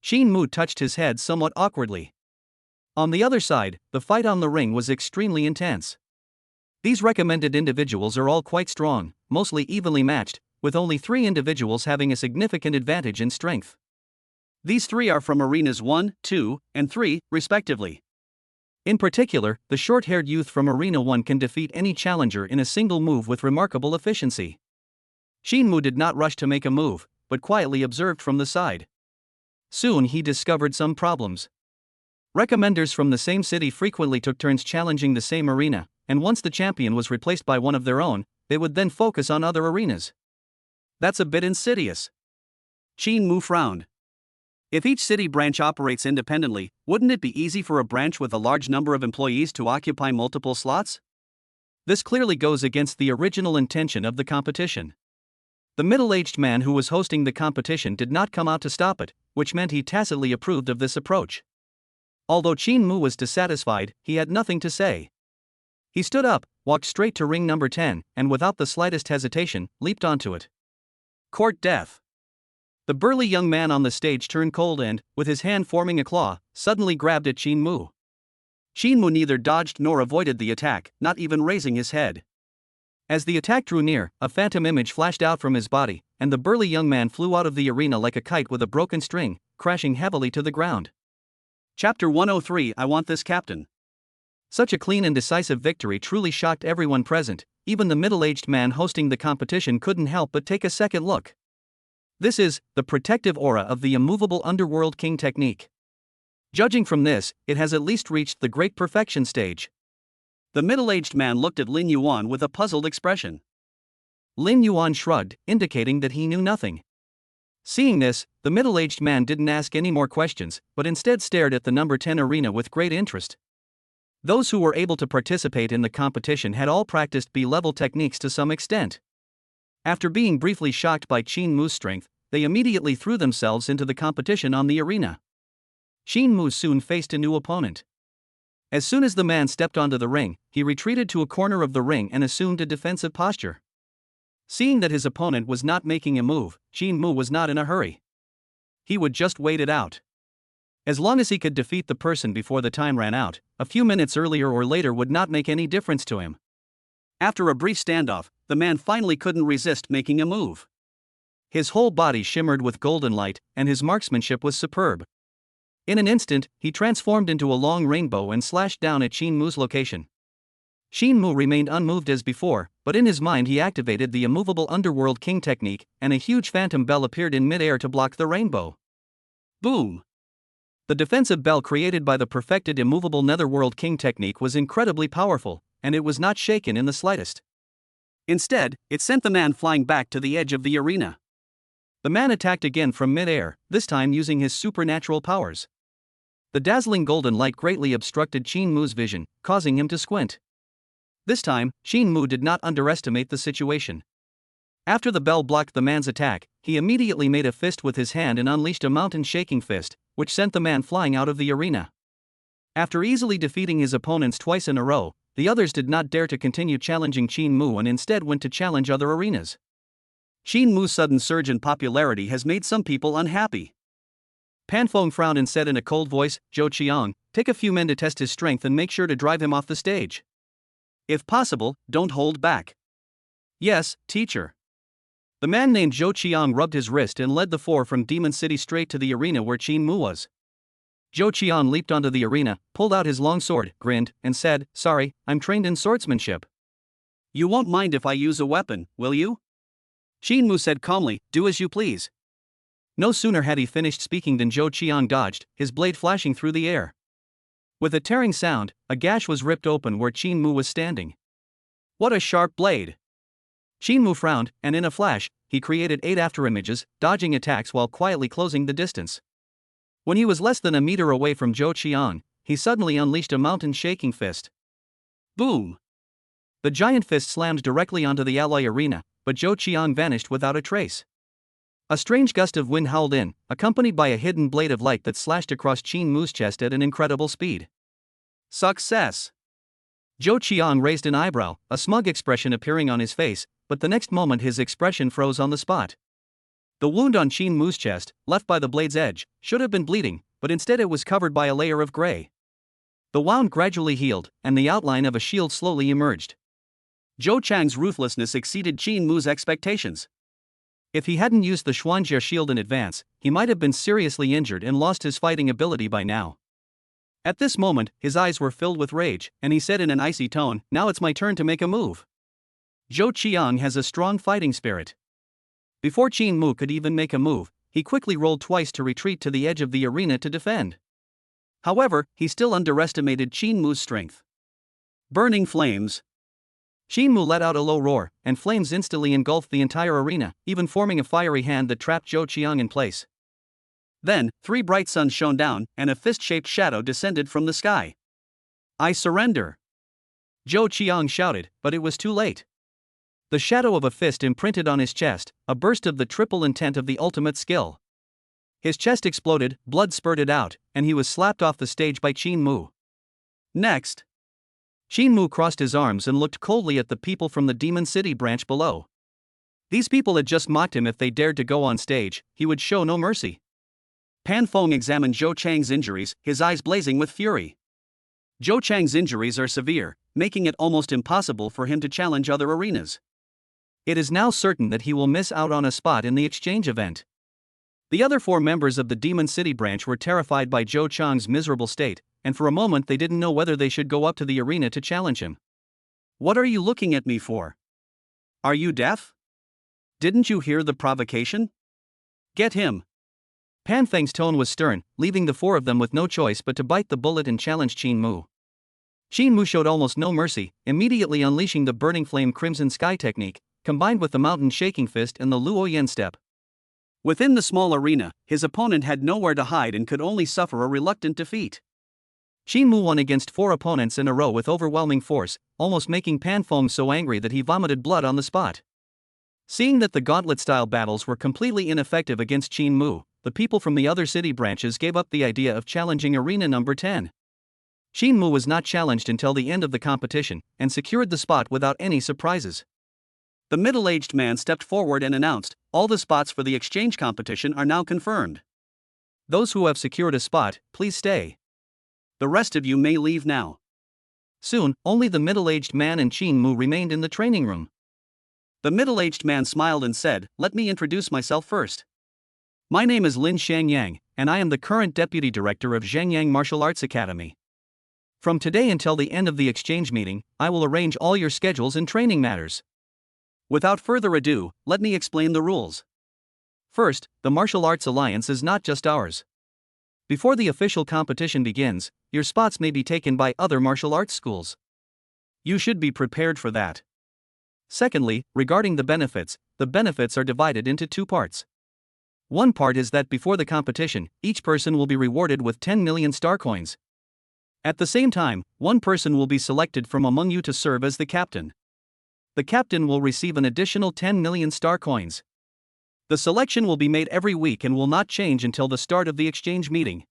Shinmu touched his head somewhat awkwardly. On the other side, the fight on the ring was extremely intense. These recommended individuals are all quite strong, mostly evenly matched, with only 3 individuals having a significant advantage in strength. These 3 are from arenas 1, 2, and 3, respectively. In particular, the short-haired youth from Arena 1 can defeat any challenger in a single move with remarkable efficiency. Shinmu did not rush to make a move, but quietly observed from the side. Soon he discovered some problems. Recommenders from the same city frequently took turns challenging the same arena, and once the champion was replaced by one of their own, they would then focus on other arenas. That's a bit insidious. Shinmu frowned. If each city branch operates independently, wouldn't it be easy for a branch with a large number of employees to occupy multiple slots? This clearly goes against the original intention of the competition. The middle-aged man who was hosting the competition did not come out to stop it, which meant he tacitly approved of this approach. Although Shinmu was dissatisfied, he had nothing to say. He stood up, walked straight to ring number 10, and without the slightest hesitation, leaped onto it. Part.If. The burly young man on the stage turned cold and, with his hand forming a claw, suddenly grabbed at Shinmu. Shinmu neither dodged nor avoided the attack, not even raising his head. As the attack drew near, a phantom image flashed out from his body, and the burly young man flew out of the arena like a kite with a broken string, crashing heavily to the ground. Chapter 103 I Want This Captain. Such a clean and decisive victory truly shocked everyone present. Even the middle-aged man hosting the competition couldn't help but take a second look. This is the protective aura of the immovable underworld king technique. Judging from this, it has at least reached the great perfection stage. The middle-aged man looked at Lin Yuan with a puzzled expression. Lin Yuan shrugged, indicating that he knew nothing. Seeing this, the middle-aged man didn't ask any more questions, but instead stared at the number 10 arena with great interest. Those who were able to participate in the competition had all practiced B-level techniques to some extent. After being briefly shocked by Shinmu's strength, they immediately threw themselves into the competition on the arena. Shinmu soon faced a new opponent. As soon as the man stepped onto the ring, he retreated to a corner of the ring and assumed a defensive posture. Seeing that his opponent was not making a move, Shinmu was not in a hurry. He would just wait it out. As long as he could defeat the person before the time ran out, a few minutes earlier or later would not make any difference to him. After a brief standoff, the man finally couldn't resist making a move. His whole body shimmered with golden light, and his marksmanship was superb. In an instant, he transformed into a long rainbow and slashed down at Shinmu's location. Shinmu remained unmoved as before, but in his mind he activated the immovable underworld king technique, and a huge phantom bell appeared in mid-air to block the rainbow. Boom! The defensive bell created by the perfected immovable netherworld king technique was incredibly powerful, and it was not shaken in the slightest. Instead, it sent the man flying back to the edge of the arena. The man attacked again from mid-air, this time using his supernatural powers. The dazzling golden light greatly obstructed Shinmu's vision, causing him to squint. This time, Shinmu did not underestimate the situation. After the bell blocked the man's attack, he immediately made a fist with his hand and unleashed a mountain-shaking fist, which sent the man flying out of the arena. After easily defeating his opponents twice in a row, the others did not dare to continue challenging Qin Mu and instead went to challenge other arenas. Qin Mu's sudden surge in popularity has made some people unhappy. Pan Feng frowned and said in a cold voice, Zhou Qiang, take a few men to test his strength and make sure to drive him off the stage. If possible, don't hold back. Yes, teacher. The man named Zhou Qiang rubbed his wrist and led the four from Demon City straight to the arena where Qin Mu was. Zhou Qiang leaped onto the arena, pulled out his long sword, grinned, and said, sorry, I'm trained in swordsmanship. You won't mind if I use a weapon, will you? Qin Mu said calmly, do as you please. No sooner had he finished speaking than Zhou Qiang dodged, his blade flashing through the air. With a tearing sound, a gash was ripped open where Qin Mu was standing. What a sharp blade! Qin Mu frowned, and in a flash, he created 8 afterimages, dodging attacks while quietly closing the distance. When he was less than a meter away from Zhou Qiang, he suddenly unleashed a mountain-shaking fist. Boom! The giant fist slammed directly onto the alloy arena, but Zhou Qiang vanished without a trace. A strange gust of wind howled in, accompanied by a hidden blade of light that slashed across Qin Mu's chest at an incredible speed. Success! Zhou Qiang raised an eyebrow, a smug expression appearing on his face, but the next moment his expression froze on the spot. The wound on Qin Mu's chest, left by the blade's edge, should have been bleeding, but instead it was covered by a layer of gray. The wound gradually healed, and the outline of a shield slowly emerged. Zhou Chang's ruthlessness exceeded Qin Mu's expectations. If he hadn't used the Xuanjie shield in advance, he might have been seriously injured and lost his fighting ability by now. At this moment, his eyes were filled with rage, and he said in an icy tone, now it's my turn to make a move. Zhou Qiang has a strong fighting spirit. Before Qin Mu could even make a move, he quickly rolled twice to retreat to the edge of the arena to defend. However, he still underestimated Qin Mu's strength. Burning flames. Qin Mu let out a low roar, and flames instantly engulfed the entire arena, even forming a fiery hand that trapped Zhou Qiang in place. Then, 3 bright suns shone down, and a fist-shaped shadow descended from the sky. I surrender! Zhou Qiang shouted, but it was too late. The shadow of a fist imprinted on his chest, a burst of the triple intent of the ultimate skill. His chest exploded, blood spurted out, and he was slapped off the stage by Qin Mu. Next. Qin Mu crossed his arms and looked coldly at the people from the Demon City branch below. These people had just mocked him. If they dared to go on stage, he would show no mercy. Pan Feng examined Zhou Chang's injuries, his eyes blazing with fury. Zhou Chang's injuries are severe, making it almost impossible for him to challenge other arenas. It is now certain that he will miss out on a spot in the exchange event. The other 4 members of the Demon City branch were terrified by Zhou Chang's miserable state, and for a moment they didn't know whether they should go up to the arena to challenge him. What are you looking at me for? Are you deaf? Didn't you hear the provocation? Get him! Pan Feng's tone was stern, leaving the 4 of them with no choice but to bite the bullet and challenge Qin Mu. Qin Mu showed almost no mercy, immediately unleashing the burning flame crimson sky technique, combined with the mountain shaking fist and the Luo Yen step. Within the small arena, his opponent had nowhere to hide and could only suffer a reluctant defeat. Qin Mu won against 4 opponents in a row with overwhelming force, almost making Pan Feng so angry that he vomited blood on the spot. Seeing that the gauntlet-style battles were completely ineffective against Qin Mu, the people from the other city branches gave up the idea of challenging arena number 10. Qin Mu was not challenged until the end of the competition, and secured the spot without any surprises. The middle-aged man stepped forward and announced, all the spots for the exchange competition are now confirmed. Those who have secured a spot, please stay. The rest of you may leave now. Soon, only the middle-aged man and Qin Mu remained in the training room. The middle-aged man smiled and said, let me introduce myself first. My name is Lin Shangyang, and I am the current deputy director of Zhengyang Martial Arts Academy. From today until the end of the exchange meeting, I will arrange all your schedules and training matters. Without further ado, let me explain the rules. First, the Martial Arts Alliance is not just ours. Before the official competition begins, your spots may be taken by other martial arts schools. You should be prepared for that. Secondly, regarding the benefits are divided into 2 parts. One part is that before the competition, each person will be rewarded with 10 million star coins. At the same time, one person will be selected from among you to serve as the captain. The captain will receive an additional 10 million star coins. The selection will be made every week and will not change until the start of the exchange meeting.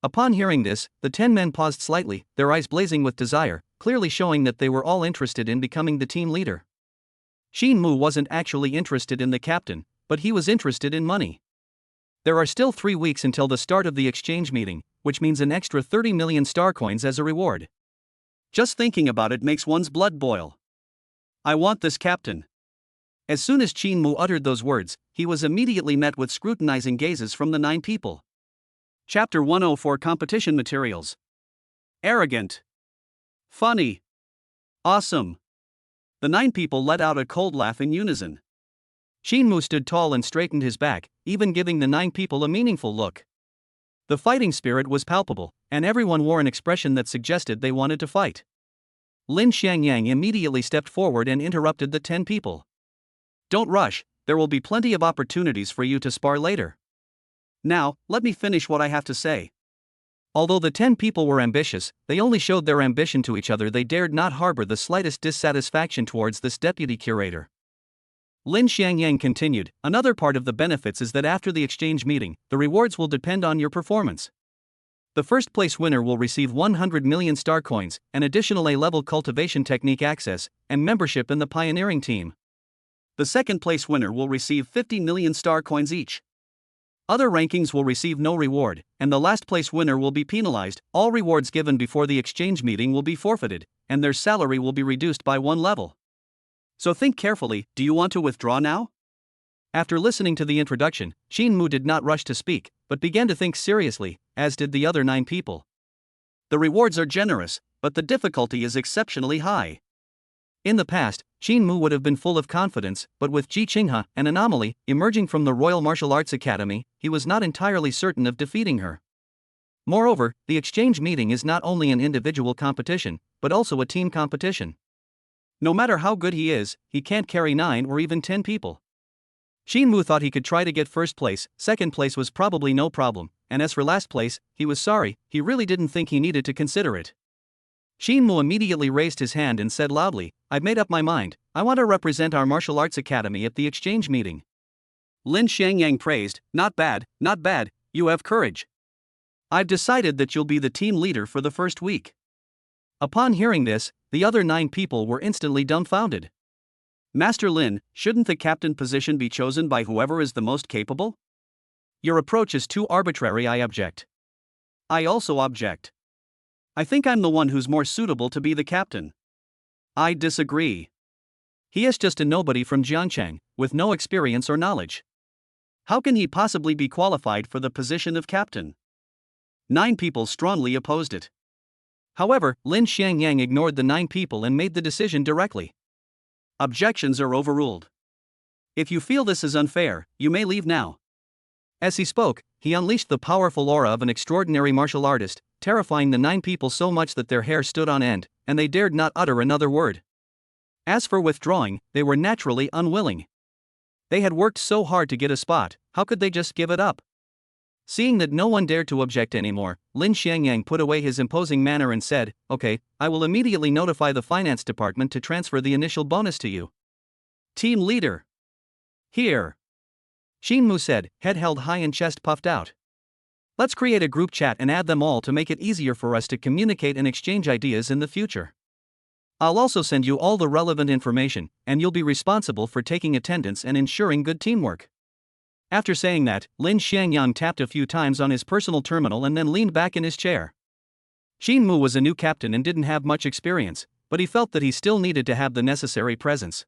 Upon hearing this, the 10 men paused slightly, their eyes blazing with desire, clearly showing that they were all interested in becoming the team leader. Shin Mu wasn't actually interested in the captain, but he was interested in money. There are still 3 weeks until the start of the exchange meeting, which means an extra 30 million star coins as a reward. Just thinking about it makes one's blood boil. I want this captain. As soon as Shin Mu uttered those words, he was immediately met with scrutinizing gazes from the 9 people. Chapter 104 Competition Materials. Arrogant. Funny. Awesome. The 9 people let out a cold laugh in unison. Shin Mu stood tall and straightened his back, even giving the 9 people a meaningful look. The fighting spirit was palpable, and everyone wore an expression that suggested they wanted to fight. Lin Xiangyang immediately stepped forward and interrupted the 10 people. Don't rush, there will be plenty of opportunities for you to spar later. Now, let me finish what I have to say. Although the 10 people were ambitious, they only showed their ambition to each other. They dared not harbor the slightest dissatisfaction towards this deputy curator. Lin Xiangyang continued, another part of the benefits is that after the exchange meeting, the rewards will depend on your performance. The first place winner will receive 100 million star coins, an additional A-level cultivation technique access, and membership in the pioneering team. The second place winner will receive 50 million star coins each. Other rankings will receive no reward, and the last place winner will be penalized. All rewards given before the exchange meeting will be forfeited, and their salary will be reduced by 1 level. So think carefully, do you want to withdraw now? After listening to the introduction, Shin Mu did not rush to speak, but began to think seriously, as did the other 9 people. The rewards are generous, but the difficulty is exceptionally high. In the past, Shin Mu would have been full of confidence, but with Ji Qinghe, an anomaly, emerging from the Royal Martial Arts Academy, he was not entirely certain of defeating her. Moreover, the exchange meeting is not only an individual competition, but also a team competition. No matter how good he is, he can't carry 9 or even 10 people. Shin Mu thought he could try to get first place, second place was probably no problem, and as for last place, he was sorry, he really didn't think he needed to consider it. Shin Mu immediately raised his hand and said loudly, I've made up my mind, I want to represent our martial arts academy at the exchange meeting. Lin Xiangyang praised, not bad, you have courage. I've decided that you'll be the team leader for the first week. Upon hearing this, the other 9 people were instantly dumbfounded. Master Lin, shouldn't the captain position be chosen by whoever is the most capable? Your approach is too arbitrary, I object. I also object. I think I'm the one who's more suitable to be the captain. I disagree. He is just a nobody from Jiangchang, with no experience or knowledge. How can he possibly be qualified for the position of captain? 9 people strongly opposed it. However, Lin Xiangyang ignored the 9 people and made the decision directly. Objections are overruled. If you feel this is unfair, you may leave now. As he spoke, he unleashed the powerful aura of an extraordinary martial artist, terrifying the 9 people so much that their hair stood on end, and they dared not utter another word. As for withdrawing, they were naturally unwilling. They had worked so hard to get a spot, how could they just give it up? Seeing that no one dared to object anymore, Lin Xiangyang put away his imposing manner and said, okay, I will immediately notify the finance department to transfer the initial bonus to you. Team leader. Here. Shin Mu said, head held high and chest puffed out. Let's create a group chat and add them all to make it easier for us to communicate and exchange ideas in the future. I'll also send you all the relevant information, and you'll be responsible for taking attendance and ensuring good teamwork. After saying that, Lin Xiangyang tapped a few times on his personal terminal and then leaned back in his chair. Shin Mu was a new captain and didn't have much experience, but he felt that he still needed to have the necessary presence.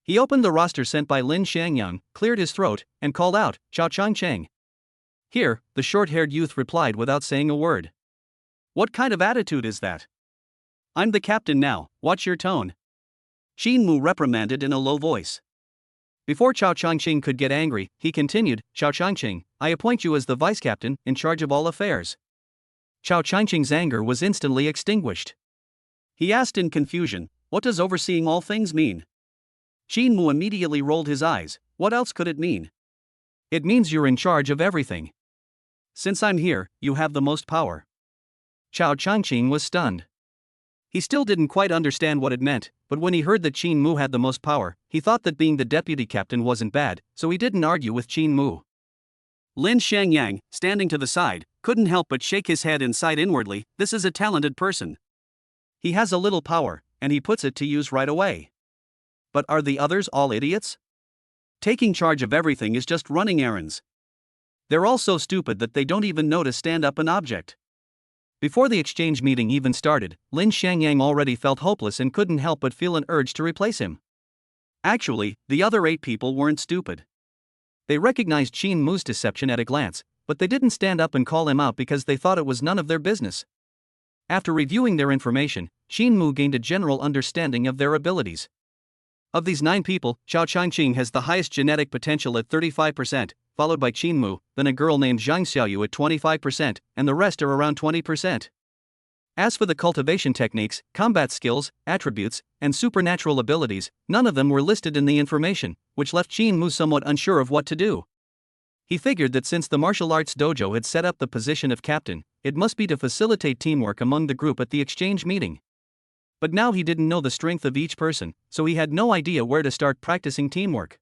He opened the roster sent by Lin Xiangyang, cleared his throat, and called out, Chao Changcheng. Here, the short-haired youth replied without saying a word. What kind of attitude is that? I'm the captain now, watch your tone. Shin Mu reprimanded in a low voice. Before Chao Changqing could get angry, he continued, Chao Changqing, I appoint you as the vice-captain, in charge of all affairs. Chao Changqing's anger was instantly extinguished. He asked in confusion, what does overseeing all things mean? Shin Mu immediately rolled his eyes, what else could it mean? It means you're in charge of everything. Since I'm here, you have the most power. Chao Changqing was stunned. He still didn't quite understand what it meant, but when he heard that Shin Mu had the most power, he thought that being the deputy captain wasn't bad, so he didn't argue with Shin Mu. Lin Shangyang, standing to the side, couldn't help but shake his head and sighed inwardly. This is a talented person. He has a little power, and he puts it to use right away. But are the others all idiots? Taking charge of everything is just running errands. They're all so stupid that they don't even know to stand up an object. Before the exchange meeting even started, Lin Shangyang already felt hopeless and couldn't help but feel an urge to replace him. Actually, the other 8 people weren't stupid. They recognized Qin Mu's deception at a glance, but they didn't stand up and call him out because they thought it was none of their business. After reviewing their information, Qin Mu gained a general understanding of their abilities. Of these 9 people, Xiao Changqing has the highest genetic potential at 35%, followed by Qin Mu, then a girl named Zhang Xiaoyu at 25%, and the rest are around 20%. As for the cultivation techniques, combat skills, attributes, and supernatural abilities, none of them were listed in the information, which left Qin Mu somewhat unsure of what to do. He figured that since the martial arts dojo had set up the position of captain, it must be to facilitate teamwork among the group at the exchange meeting. But now he didn't know the strength of each person, so he had no idea where to start practicing teamwork.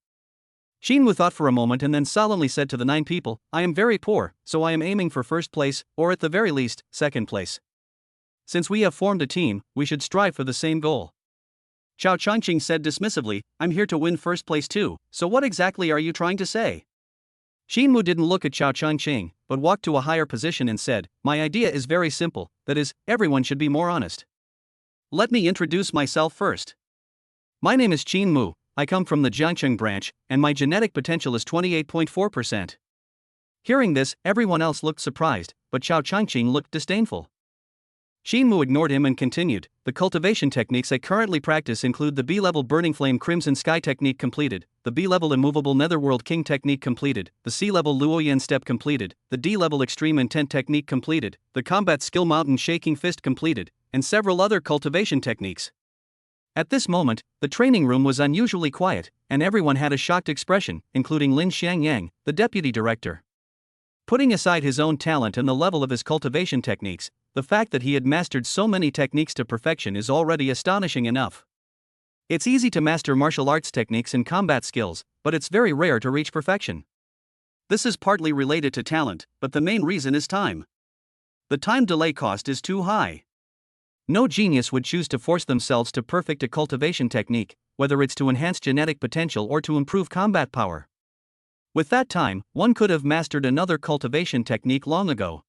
Qin Mu thought for a moment and then solemnly said to the 9 people, I am very poor, so I am aiming for first place, or at the very least, second place. Since we have formed a team, we should strive for the same goal. Xiao Changqing said dismissively, I'm here to win first place too, so what exactly are you trying to say? Qin Mu didn't look at Xiao Changqing, but walked to a higher position and said, my idea is very simple, that is, everyone should be more honest. Let me introduce myself first. My name is Qin Mu, I come from the Jiangcheng branch, and my genetic potential is 28.4%. Hearing this, everyone else looked surprised, but Xiao Changqing looked disdainful. Qin Mu ignored him and continued, the cultivation techniques I currently practice include the B-level Burning Flame Crimson Sky technique completed, the B-level Immovable Netherworld King technique completed, the C-level Luoyan Step completed, the D-level Extreme Intent technique completed, the Combat Skill Mountain Shaking Fist completed, and several other cultivation techniques. At this moment, the training room was unusually quiet, and everyone had a shocked expression, including Lin Shangyang, the deputy director. Putting aside his own talent and the level of his cultivation techniques, the fact that he had mastered so many techniques to perfection is already astonishing enough. It's easy to master martial arts techniques and combat skills, but it's very rare to reach perfection. This is partly related to talent, but the main reason is time. The time delay cost is too high. No genius would choose to force themselves to perfect a cultivation technique, whether it's to enhance genetic potential or to improve combat power. With that time, one could have mastered another cultivation technique long ago.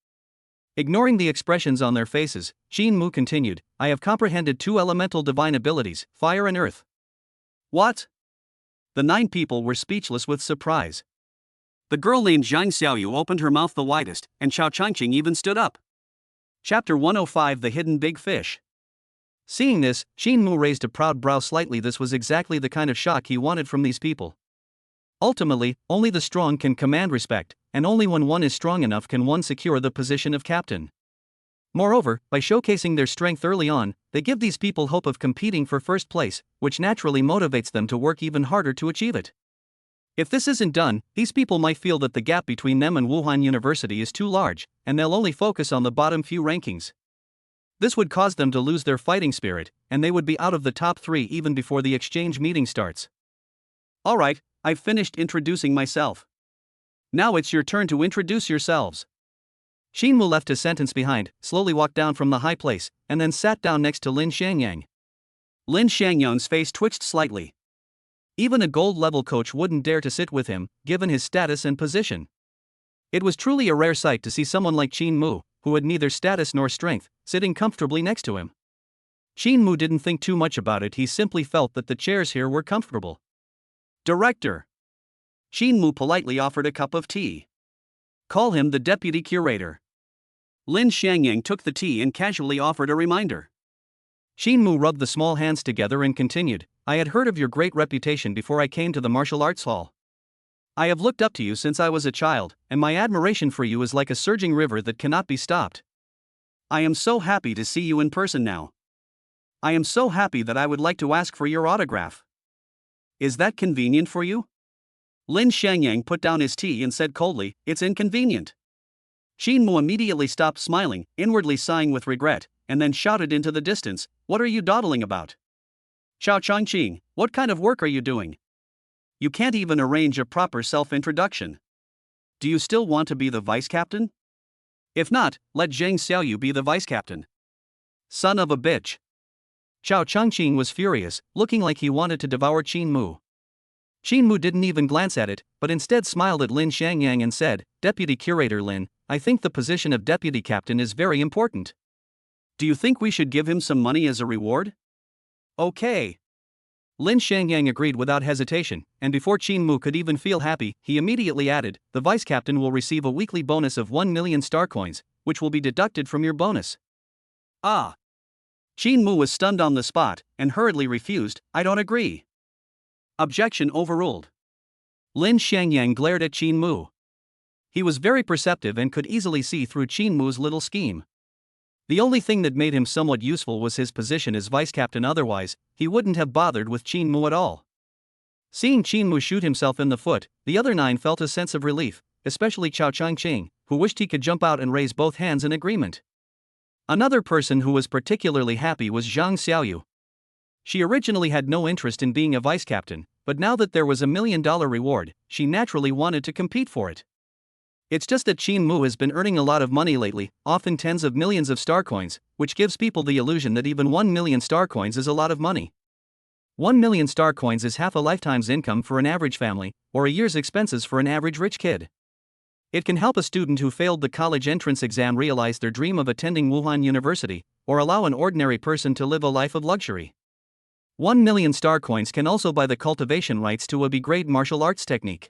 Ignoring the expressions on their faces, Qin Mu continued, I have comprehended 2 elemental divine abilities, fire and earth. What? The 9 people were speechless with surprise. The girl named Zhang Xiaoyu opened her mouth the widest, and Xiao Changqing even stood up. Chapter 105 The Hidden Big Fish. Seeing this, Qin Mu raised a proud brow slightly. This was exactly the kind of shock he wanted from these people. Ultimately, only the strong can command respect, and only when one is strong enough can one secure the position of captain. Moreover, by showcasing their strength early on, they give these people hope of competing for first place, which naturally motivates them to work even harder to achieve it. If this isn't done, these people might feel that the gap between them and Wuhan University is too large, and they'll only focus on the bottom few rankings. This would cause them to lose their fighting spirit, and they would be out of the top 3 even before the exchange meeting starts. Alright, I've finished introducing myself. Now it's your turn to introduce yourselves. Qin Mu left his sentence behind, slowly walked down from the high place, and then sat down next to Lin Shangyang. Lin Shangyang's face twitched slightly. Even a gold-level coach wouldn't dare to sit with him, given his status and position. It was truly a rare sight to see someone like Qin Mu, who had neither status nor strength, sitting comfortably next to him. Qin Mu didn't think too much about it, he simply felt that the chairs here were comfortable. Director. Qin Mu politely offered a cup of tea. Call him the deputy curator. Lin Shangyang took the tea and casually offered a reminder. Qin Mu rubbed the small hands together and continued, I had heard of your great reputation before I came to the martial arts hall. I have looked up to you since I was a child, and my admiration for you is like a surging river that cannot be stopped. I am so happy to see you in person now. I am so happy that I would like to ask for your autograph. Is that convenient for you? Lin Shangyang put down his tea and said coldly, it's inconvenient. Qin Mu immediately stopped smiling, inwardly sighing with regret, and then shouted into the distance, what are you dawdling about? Xiao Changqing, what kind of work are you doing? You can't even arrange a proper self-introduction. Do you still want to be the vice captain? If not, let Zhang Xiaoyu be the vice captain. Son of a bitch. Chao Changqing was furious, looking like he wanted to devour Qin Mu. Qin Mu didn't even glance at it, but instead smiled at Lin Xiangyang and said, "Deputy Curator Lin, I think the position of deputy captain is very important. Do you think we should give him some money as a reward?" Okay. Lin Xiangyang agreed without hesitation, and before Qin Mu could even feel happy, he immediately added, "The vice captain will receive a weekly bonus of 1 million star coins, which will be deducted from your bonus." Ah. Qin Mu was stunned on the spot, and hurriedly refused, "I don't agree." Objection overruled. Lin Xiangyang glared at Qin Mu. He was very perceptive and could easily see through Qin Mu's little scheme. The only thing that made him somewhat useful was his position as vice captain, otherwise, he wouldn't have bothered with Qin Mu at all. Seeing Qin Mu shoot himself in the foot, the other 9 felt a sense of relief, especially Chao Changqing, who wished he could jump out and raise both hands in agreement. Another person who was particularly happy was Zhang Xiaoyu. She originally had no interest in being a vice captain, but now that there was a $1 million reward, she naturally wanted to compete for it. It's just that Qin Mu has been earning a lot of money lately, often tens of millions of star coins, which gives people the illusion that even 1 million star coins is a lot of money. 1 million star coins is half a lifetime's income for an average family, or a year's expenses for an average rich kid. It can help a student who failed the college entrance exam realize their dream of attending Wuhan University, or allow an ordinary person to live a life of luxury. 1 million star coins can also buy the cultivation rights to a B-grade martial arts technique.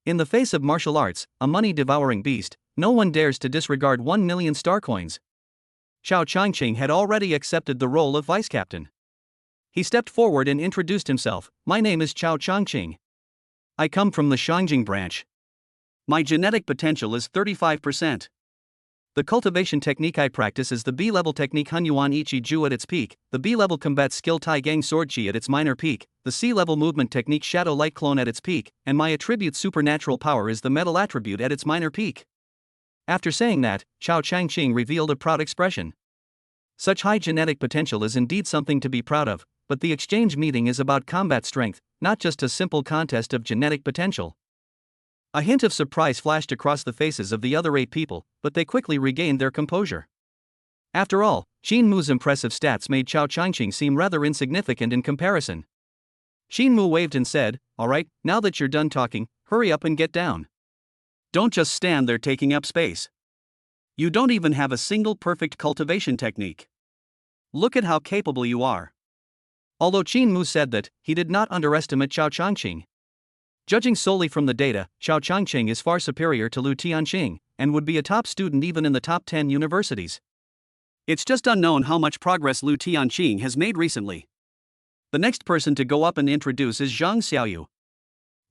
In the face of martial arts, a money-devouring beast, no one dares to disregard 1 million star coins. Chao Changqing had already accepted the role of vice captain. He stepped forward and introduced himself. "My name is Chao Changqing. I come from the Shangjing branch. My genetic potential is 35%. The cultivation technique I practice is the B-level technique Hunyuan Ichi Ju at its peak, the B-level combat skill Tai Gang Sword Chi at its minor peak, the C-level movement technique Shadow Light Clone at its peak, and my attribute supernatural power is the metal attribute at its minor peak." After saying that, Chao Changqing revealed a proud expression. Such high genetic potential is indeed something to be proud of, but the exchange meeting is about combat strength, not just a simple contest of genetic potential. A hint of surprise flashed across the faces of the other 8 people, but they quickly regained their composure. After all, Qin Mu's impressive stats made Chao Changqing seem rather insignificant in comparison. Qin Mu waved and said, "Alright, now that you're done talking, hurry up and get down. Don't just stand there taking up space. You don't even have a single perfect cultivation technique. Look at how capable you are." Although Qin Mu said that, he did not underestimate Chao Changqing. Judging solely from the data, Chao Changqing is far superior to Lu Tianqing, and would be a top student even in the top 10 universities. It's just unknown how much progress Lu Tianqing has made recently. The next person to go up and introduce is Zhang Xiaoyu.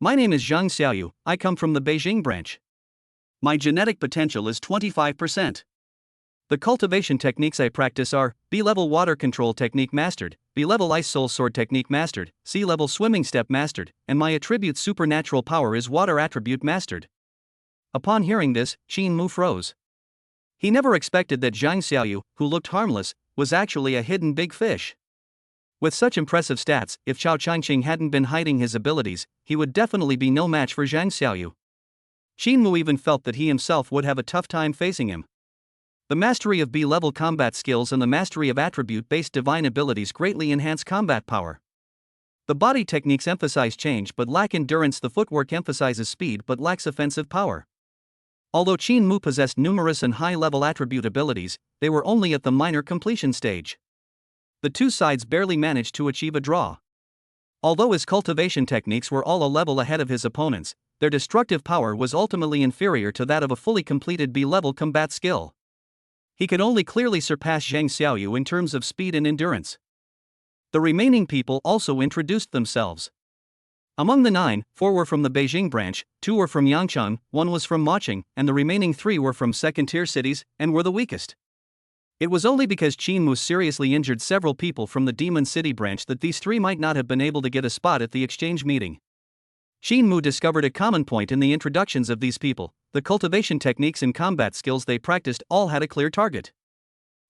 "My name is Zhang Xiaoyu, I come from the Beijing branch. My genetic potential is 25%. The cultivation techniques I practice are B-level water control technique mastered, B-level ice soul sword technique mastered, C-level swimming step mastered, and my attribute supernatural power is water attribute mastered." Upon hearing this, Qin Mu froze. He never expected that Zhang Xiaoyu, who looked harmless, was actually a hidden big fish. With such impressive stats, if Chao Changqing hadn't been hiding his abilities, he would definitely be no match for Zhang Xiaoyu. Qin Mu even felt that he himself would have a tough time facing him. The mastery of B-level combat skills and the mastery of attribute-based divine abilities greatly enhance combat power. The body techniques emphasize change but lack endurance. The footwork emphasizes speed but lacks offensive power. Although Qin Mu possessed numerous and high-level attribute abilities, they were only at the minor completion stage. The two sides barely managed to achieve a draw. Although his cultivation techniques were all a level ahead of his opponents, their destructive power was ultimately inferior to that of a fully completed B-level combat skill. He could only clearly surpass Zhang Xiaoyu in terms of speed and endurance. The remaining people also introduced themselves. Among the 9, 4 were from the Beijing branch, 2 were from Yangcheng, 1 was from Moqing, and the remaining 3 were from second-tier cities, and were the weakest. It was only because Qin Mu seriously injured several people from the Demon City branch that these 3 might not have been able to get a spot at the exchange meeting. Qin Mu discovered a common point in the introductions of these people: the cultivation techniques and combat skills they practiced all had a clear target.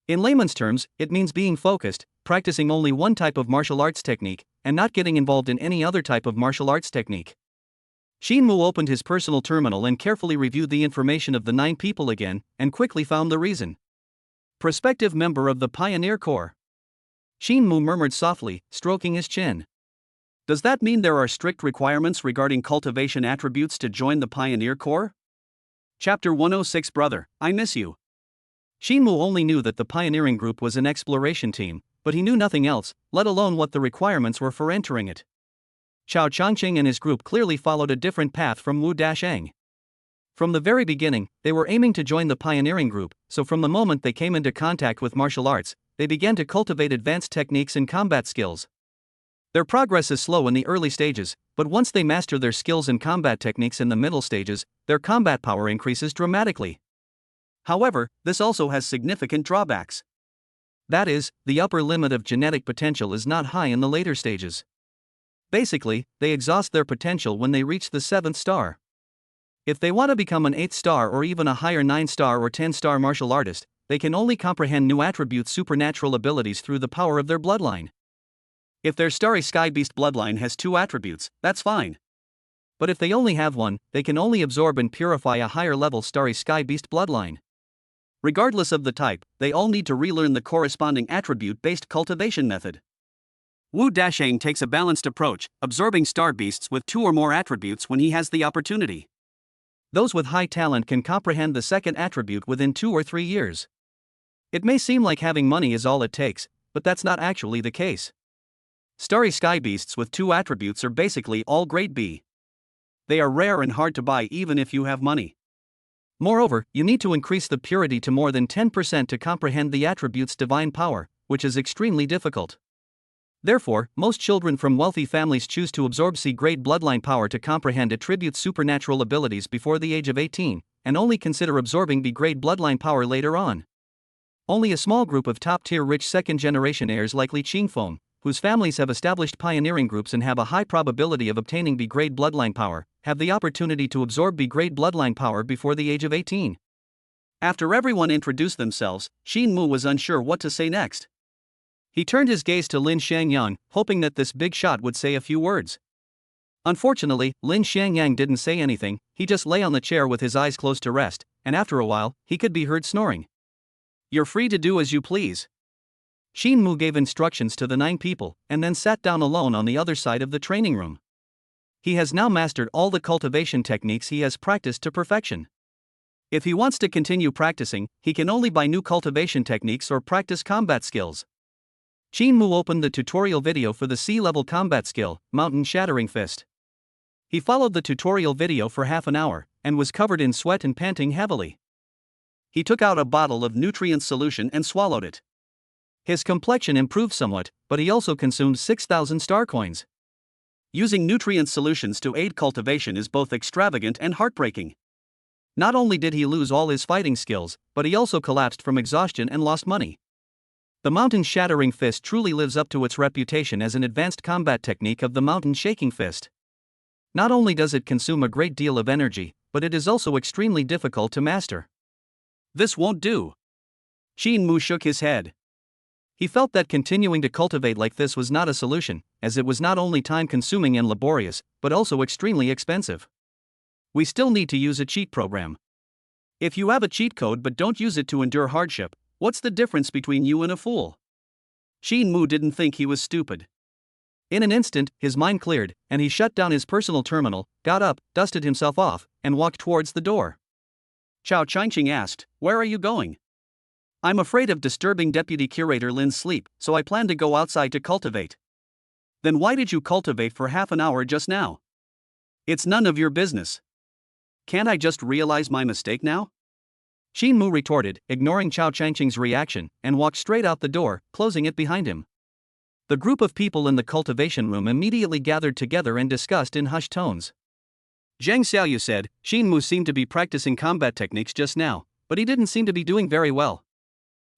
In layman's terms, it means being focused, practicing only one type of martial arts technique, and not getting involved in any other type of martial arts technique. Shinmu opened his personal terminal and carefully reviewed the information of the 9 people again, and quickly found the reason. Prospective member of the Pioneer Corps. Shinmu murmured softly, stroking his chin. Does that mean there are strict requirements regarding cultivation attributes to join the Pioneer Corps? Chapter 106 Brother, I miss you. Shinmu only knew that the pioneering group was an exploration team, but he knew nothing else, let alone what the requirements were for entering it. Chao Changqing and his group clearly followed a different path from Wu Dasheng. From the very beginning, they were aiming to join the pioneering group, so from the moment they came into contact with martial arts, they began to cultivate advanced techniques and combat skills. Their progress is slow in the early stages, but once they master their skills and combat techniques in the middle stages, their combat power increases dramatically. However, this also has significant drawbacks. That is, the upper limit of genetic potential is not high in the later stages. Basically, they exhaust their potential when they reach the 7th star. If they want to become an 8th star or even a higher 9-star or 10-star martial artist, they can only comprehend new attributes' supernatural abilities through the power of their bloodline. If their Starry Sky Beast bloodline has 2 attributes, that's fine. But if they only have one, they can only absorb and purify a higher level Starry Sky Beast bloodline. Regardless of the type, they all need to relearn the corresponding attribute-based cultivation method. Wu Dasheng takes a balanced approach, absorbing star beasts with 2 or more attributes when he has the opportunity. Those with high talent can comprehend the second attribute within 2 or 3 years. It may seem like having money is all it takes, but that's not actually the case. Starry Sky Beasts with 2 attributes are basically all grade B. They are rare and hard to buy even if you have money. Moreover, you need to increase the purity to more than 10% to comprehend the attribute's divine power, which is extremely difficult. Therefore, most children from wealthy families choose to absorb C-grade bloodline power to comprehend attribute's supernatural abilities before the age of 18, and only consider absorbing B-grade bloodline power later on. Only a small group of top-tier rich second-generation heirs like Li Qingfeng, whose families have established pioneering groups and have a high probability of obtaining B-grade bloodline power, have the opportunity to absorb B-grade bloodline power before the age of 18. After everyone introduced themselves, Shinmu was unsure what to say next. He turned his gaze to Lin Xiangyang, hoping that this big shot would say a few words. Unfortunately, Lin Xiangyang didn't say anything, he just lay on the chair with his eyes closed to rest, and after a while, he could be heard snoring. You're free to do as you please. Shinmu gave instructions to the 9 people, and then sat down alone on the other side of the training room. He has now mastered all the cultivation techniques he has practiced to perfection. If he wants to continue practicing, he can only buy new cultivation techniques or practice combat skills. Shinmu opened the tutorial video for the C-level combat skill, Mountain Shattering Fist. He followed the tutorial video for half an hour, and was covered in sweat and panting heavily. He took out a bottle of nutrient solution and swallowed it. His complexion improved somewhat, but he also consumed 6,000 star coins. Using nutrient solutions to aid cultivation is both extravagant and heartbreaking. Not only did he lose all his fighting skills, but he also collapsed from exhaustion and lost money. The Mountain Shattering Fist truly lives up to its reputation as an advanced combat technique of the Mountain Shaking Fist. Not only does it consume a great deal of energy, but it is also extremely difficult to master. This won't do. Shinmu shook his head. He felt that continuing to cultivate like this was not a solution, as it was not only time-consuming and laborious, but also extremely expensive. We still need to use a cheat program. If you have a cheat code but don't use it to endure hardship, what's the difference between you and a fool? Shinmu didn't think he was stupid. In an instant, his mind cleared, and he shut down his personal terminal, got up, dusted himself off, and walked towards the door. Chao Changqing asked, "Where are you going?" "I'm afraid of disturbing Deputy Curator Lin's sleep, so I plan to go outside to cultivate." "Then why did you cultivate for half an hour just now?" "It's none of your business." "Can't I just realize my mistake now?" Shinmu retorted, ignoring Chao Changqing's reaction, and walked straight out the door, closing it behind him. The group of people in the cultivation room immediately gathered together and discussed in hushed tones. Zhang Xiaoyu said, "Shinmu seemed to be practicing combat techniques just now, but he didn't seem to be doing very well."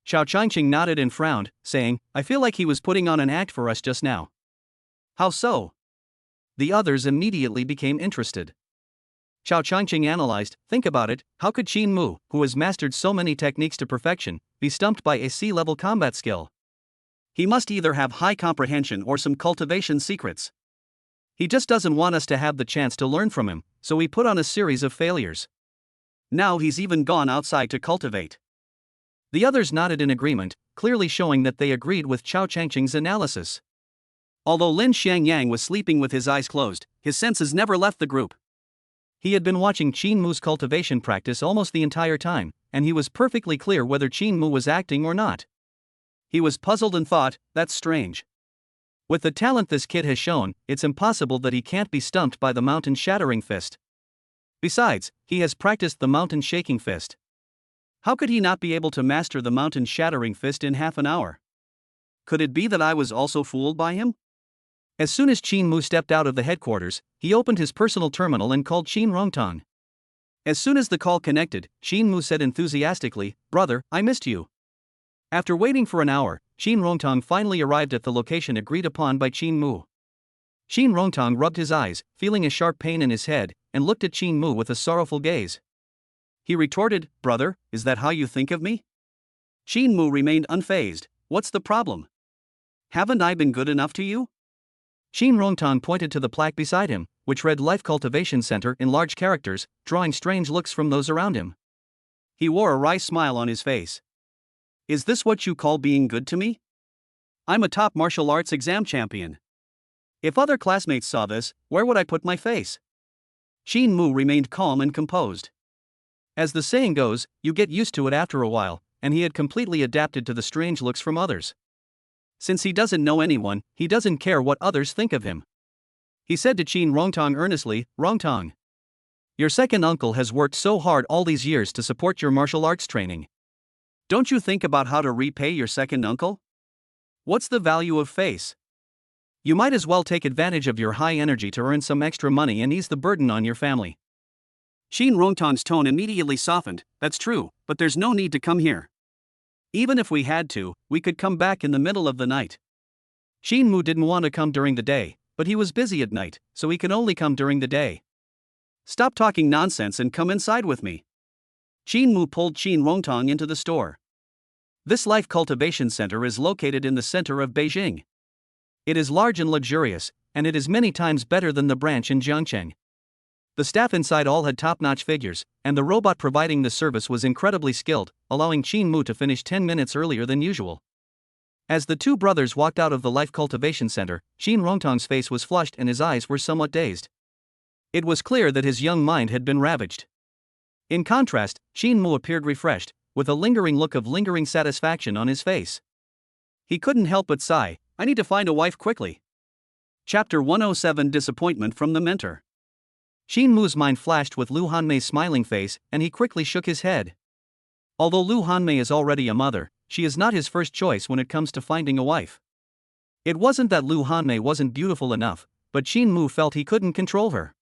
Chao Changqing nodded and frowned, saying, "I feel like he was putting on an act for us just now." "How so?" The others immediately became interested. Chao Changqing analyzed, "Think about it, how could Shinmu, who has mastered so many techniques to perfection, be stumped by a C-level combat skill? He must either have high comprehension or some cultivation secrets. He just doesn't want us to have the chance to learn from him, so he put on a series of failures. Now he's even gone outside to cultivate. The others nodded in agreement, clearly showing that they agreed with Chao Changqing's analysis. Although Lin Xiangyang was sleeping with his eyes closed, his senses never left the group. He had been watching Qin Mu's cultivation practice almost the entire time, and he was perfectly clear whether Qin Mu was acting or not. He was puzzled and thought, that's strange. With the talent this kid has shown, it's impossible that he can't be stumped by the mountain-shattering fist. Besides, he has practiced the mountain-shaking fist. How could he not be able to master the mountain-shattering fist in half an hour? Could it be that I was also fooled by him? As soon as Qin Mu stepped out of the headquarters, he opened his personal terminal and called Qin Rongtong. As soon as the call connected, Qin Mu said enthusiastically, "Brother, I missed you." After waiting for an hour, Qin Rongtong finally arrived at the location agreed upon by Qin Mu. Qin Rongtong rubbed his eyes, feeling a sharp pain in his head, and looked at Qin Mu with a sorrowful gaze. He retorted, "Brother, is that how you think of me?" Qin Mu remained unfazed. "What's the problem? Haven't I been good enough to you?" Qin Rongtong pointed to the plaque beside him, which read Life Cultivation Center in large characters, drawing strange looks from those around him. He wore a wry smile on his face. "Is this what you call being good to me? I'm a top martial arts exam champion. If other classmates saw this, where would I put my face?" Qin Mu remained calm and composed. As the saying goes, you get used to it after a while, and he had completely adapted to the strange looks from others. Since he doesn't know anyone, he doesn't care what others think of him. He said to Qin Rongtong earnestly, "Rongtong, your second uncle has worked so hard all these years to support your martial arts training. Don't you think about how to repay your second uncle? What's the value of face? You might as well take advantage of your high energy to earn some extra money and ease the burden on your family." Qin Rongtong's tone immediately softened. "That's true, but there's no need to come here. Even if we had to, we could come back in the middle of the night." Qin Mu didn't want to come during the day, but he was busy at night, so he could only come during the day. "Stop talking nonsense and come inside with me." Qin Mu pulled Qin Rongtong into the store. This Life Cultivation Center is located in the center of Beijing. It is large and luxurious, and it is many times better than the branch in Jiangcheng. The staff inside all had top-notch figures, and the robot providing the service was incredibly skilled, allowing Qin Mu to finish 10 minutes earlier than usual. As the two brothers walked out of the Life Cultivation Center, Qin Rongtong's face was flushed and his eyes were somewhat dazed. It was clear that his young mind had been ravaged. In contrast, Qin Mu appeared refreshed, with a lingering look of lingering satisfaction on his face. He couldn't help but sigh, "I need to find a wife quickly." Chapter 107: Disappointment from the Mentor. Qin Mu's mind flashed with Lu Hanmei's smiling face, and he quickly shook his head. Although Lu Hanmei is already a mother, she is not his first choice when it comes to finding a wife. It wasn't that Lu Hanmei wasn't beautiful enough, but Qin Mu felt he couldn't control her.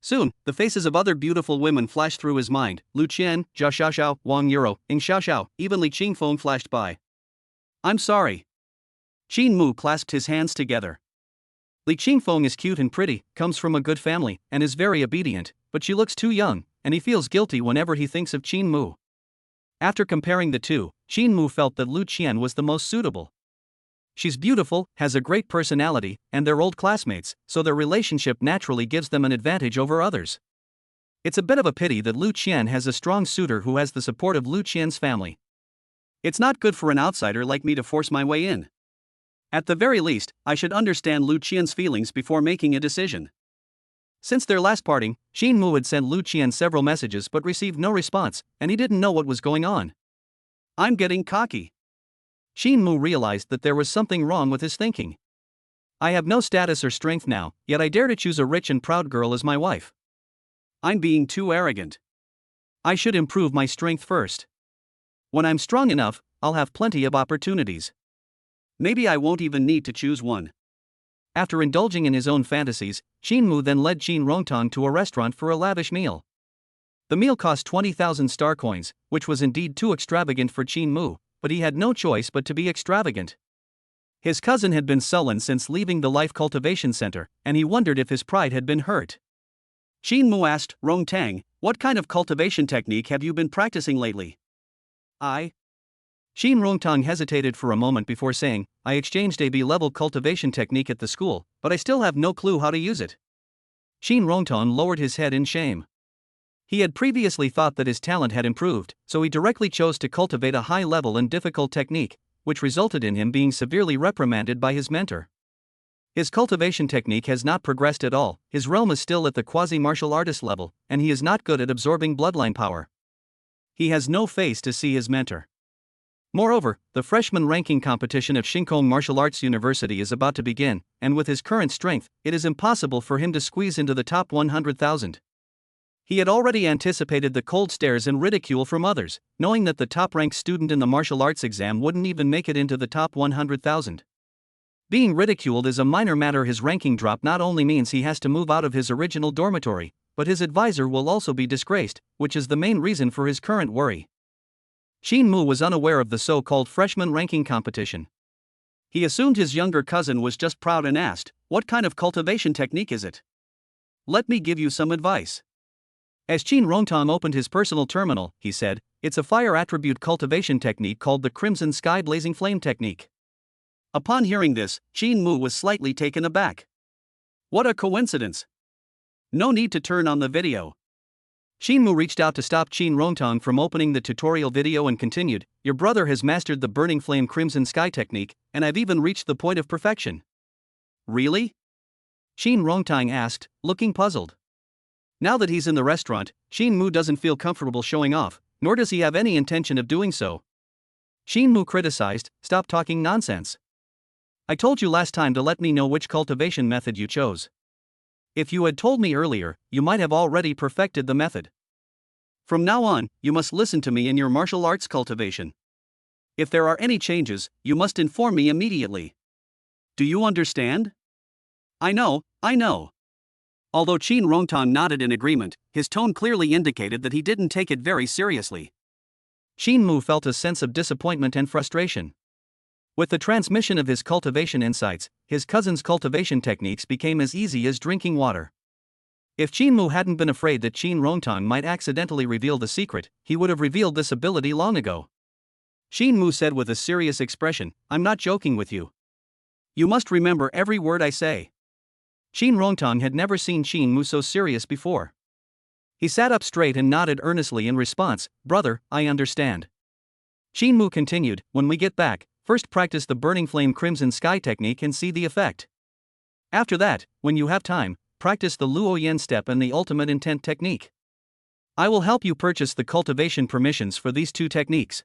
Soon, the faces of other beautiful women flashed through his mind. Lu Qian, Jia Xiaoxiao, Wang Yuro, Ying Xiaoxiao, even Li Qingfeng flashed by. "I'm sorry." Qin Mu clasped his hands together. Li Qingfeng is cute and pretty, comes from a good family, and is very obedient, but she looks too young, and he feels guilty whenever he thinks of Qin Mu. After comparing the two, Qin Mu felt that Lu Qian was the most suitable. She's beautiful, has a great personality, and they're old classmates, so their relationship naturally gives them an advantage over others. It's a bit of a pity that Lu Qian has a strong suitor who has the support of Lu Qian's family. It's not good for an outsider like me to force my way in. At the very least, I should understand Lu Qian's feelings before making a decision. Since their last parting, Qin Mu had sent Lu Qian several messages but received no response, and he didn't know what was going on. I'm getting cocky. Qin Mu realized that there was something wrong with his thinking. I have no status or strength now, yet I dare to choose a rich and proud girl as my wife. I'm being too arrogant. I should improve my strength first. When I'm strong enough, I'll have plenty of opportunities. Maybe I won't even need to choose one. After indulging in his own fantasies, Qin Mu then led Qin Rongtong to a restaurant for a lavish meal. The meal cost 20,000 star coins, which was indeed too extravagant for Qin Mu, but he had no choice but to be extravagant. His cousin had been sullen since leaving the Life Cultivation Center, and he wondered if his pride had been hurt. Qin Mu asked, "Rongtang, what kind of cultivation technique have you been practicing lately?" Qin Rongtong hesitated for a moment before saying, "I exchanged a B-level cultivation technique at the school, but I still have no clue how to use it." Shin Rongtong lowered his head in shame. He had previously thought that his talent had improved, so he directly chose to cultivate a high-level and difficult technique, which resulted in him being severely reprimanded by his mentor. His cultivation technique has not progressed at all, his realm is still at the quasi-martial artist level, and he is not good at absorbing bloodline power. He has no face to see his mentor. Moreover, the freshman ranking competition of Shinkong Martial Arts University is about to begin, and with his current strength, it is impossible for him to squeeze into the top 100,000. He had already anticipated the cold stares and ridicule from others, knowing that the top-ranked student in the martial arts exam wouldn't even make it into the top 100,000. Being ridiculed is a minor matter. His ranking drop not only means he has to move out of his original dormitory, but his advisor will also be disgraced, which is the main reason for his current worry. Shin Mu was unaware of the so-called freshman ranking competition. He assumed his younger cousin was just proud and asked, "What kind of cultivation technique is it? Let me give you some advice." As Shin Rongtong opened his personal terminal, he said, "It's a fire attribute cultivation technique called the Crimson Sky Blazing Flame technique." Upon hearing this, Shin Mu was slightly taken aback. What a coincidence! No need to turn on the video. Shin Mu reached out to stop Shin Rongtong from opening the tutorial video and continued, "Your brother has mastered the Burning Flame Crimson Sky technique, and I've even reached the point of perfection." Really? Shin Rongtong asked, looking puzzled. Now that he's in the restaurant, Shin Mu doesn't feel comfortable showing off, nor does he have any intention of doing so. Shin Mu criticized, "Stop talking nonsense. I told you last time to let me know which cultivation method you chose. If you had told me earlier, you might have already perfected the method. From now on, you must listen to me in your martial arts cultivation. If there are any changes, you must inform me immediately. Do you understand?" I know. Although Shin Rongtong nodded in agreement, his tone clearly indicated that he didn't take it very seriously. Shin Mu felt a sense of disappointment and frustration. With the transmission of his cultivation insights, his cousin's cultivation techniques became as easy as drinking water. If Shin Mu hadn't been afraid that Shin Rongtong might accidentally reveal the secret, he would have revealed this ability long ago. Shin Mu said with a serious expression, "I'm not joking with you. You must remember every word I say." Shin Rongtong had never seen Shin Mu so serious before. He sat up straight and nodded earnestly in response, "Brother, I understand." Shin Mu continued, "When we get back, first practice the Burning Flame Crimson Sky technique and see the effect. After that, when you have time, practice the Luo Yen step and the Ultimate Intent technique. I will help you purchase the cultivation permissions for these two techniques.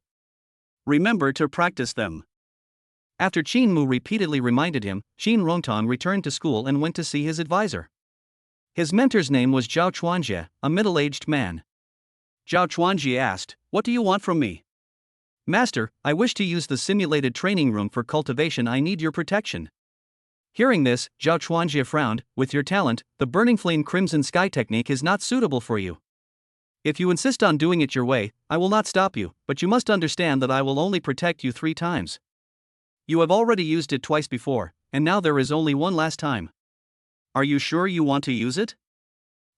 Remember to practice them." After Shin Mu repeatedly reminded him, Shin Rongtong returned to school and went to see his advisor. His mentor's name was Zhao Chuanjie, a middle-aged man. Zhao Chuanjie asked, "What do you want from me?" "Master, I wish to use the simulated training room for cultivation. I need your protection." Hearing this, Zhao Chuanjie frowned. "With your talent, the Burning Flame Crimson Sky technique is not suitable for you. If you insist on doing it your way, I will not stop you, but you must understand that I will only protect you 3 times. You have already used it twice before, and now there is only one last time. Are you sure you want to use it?"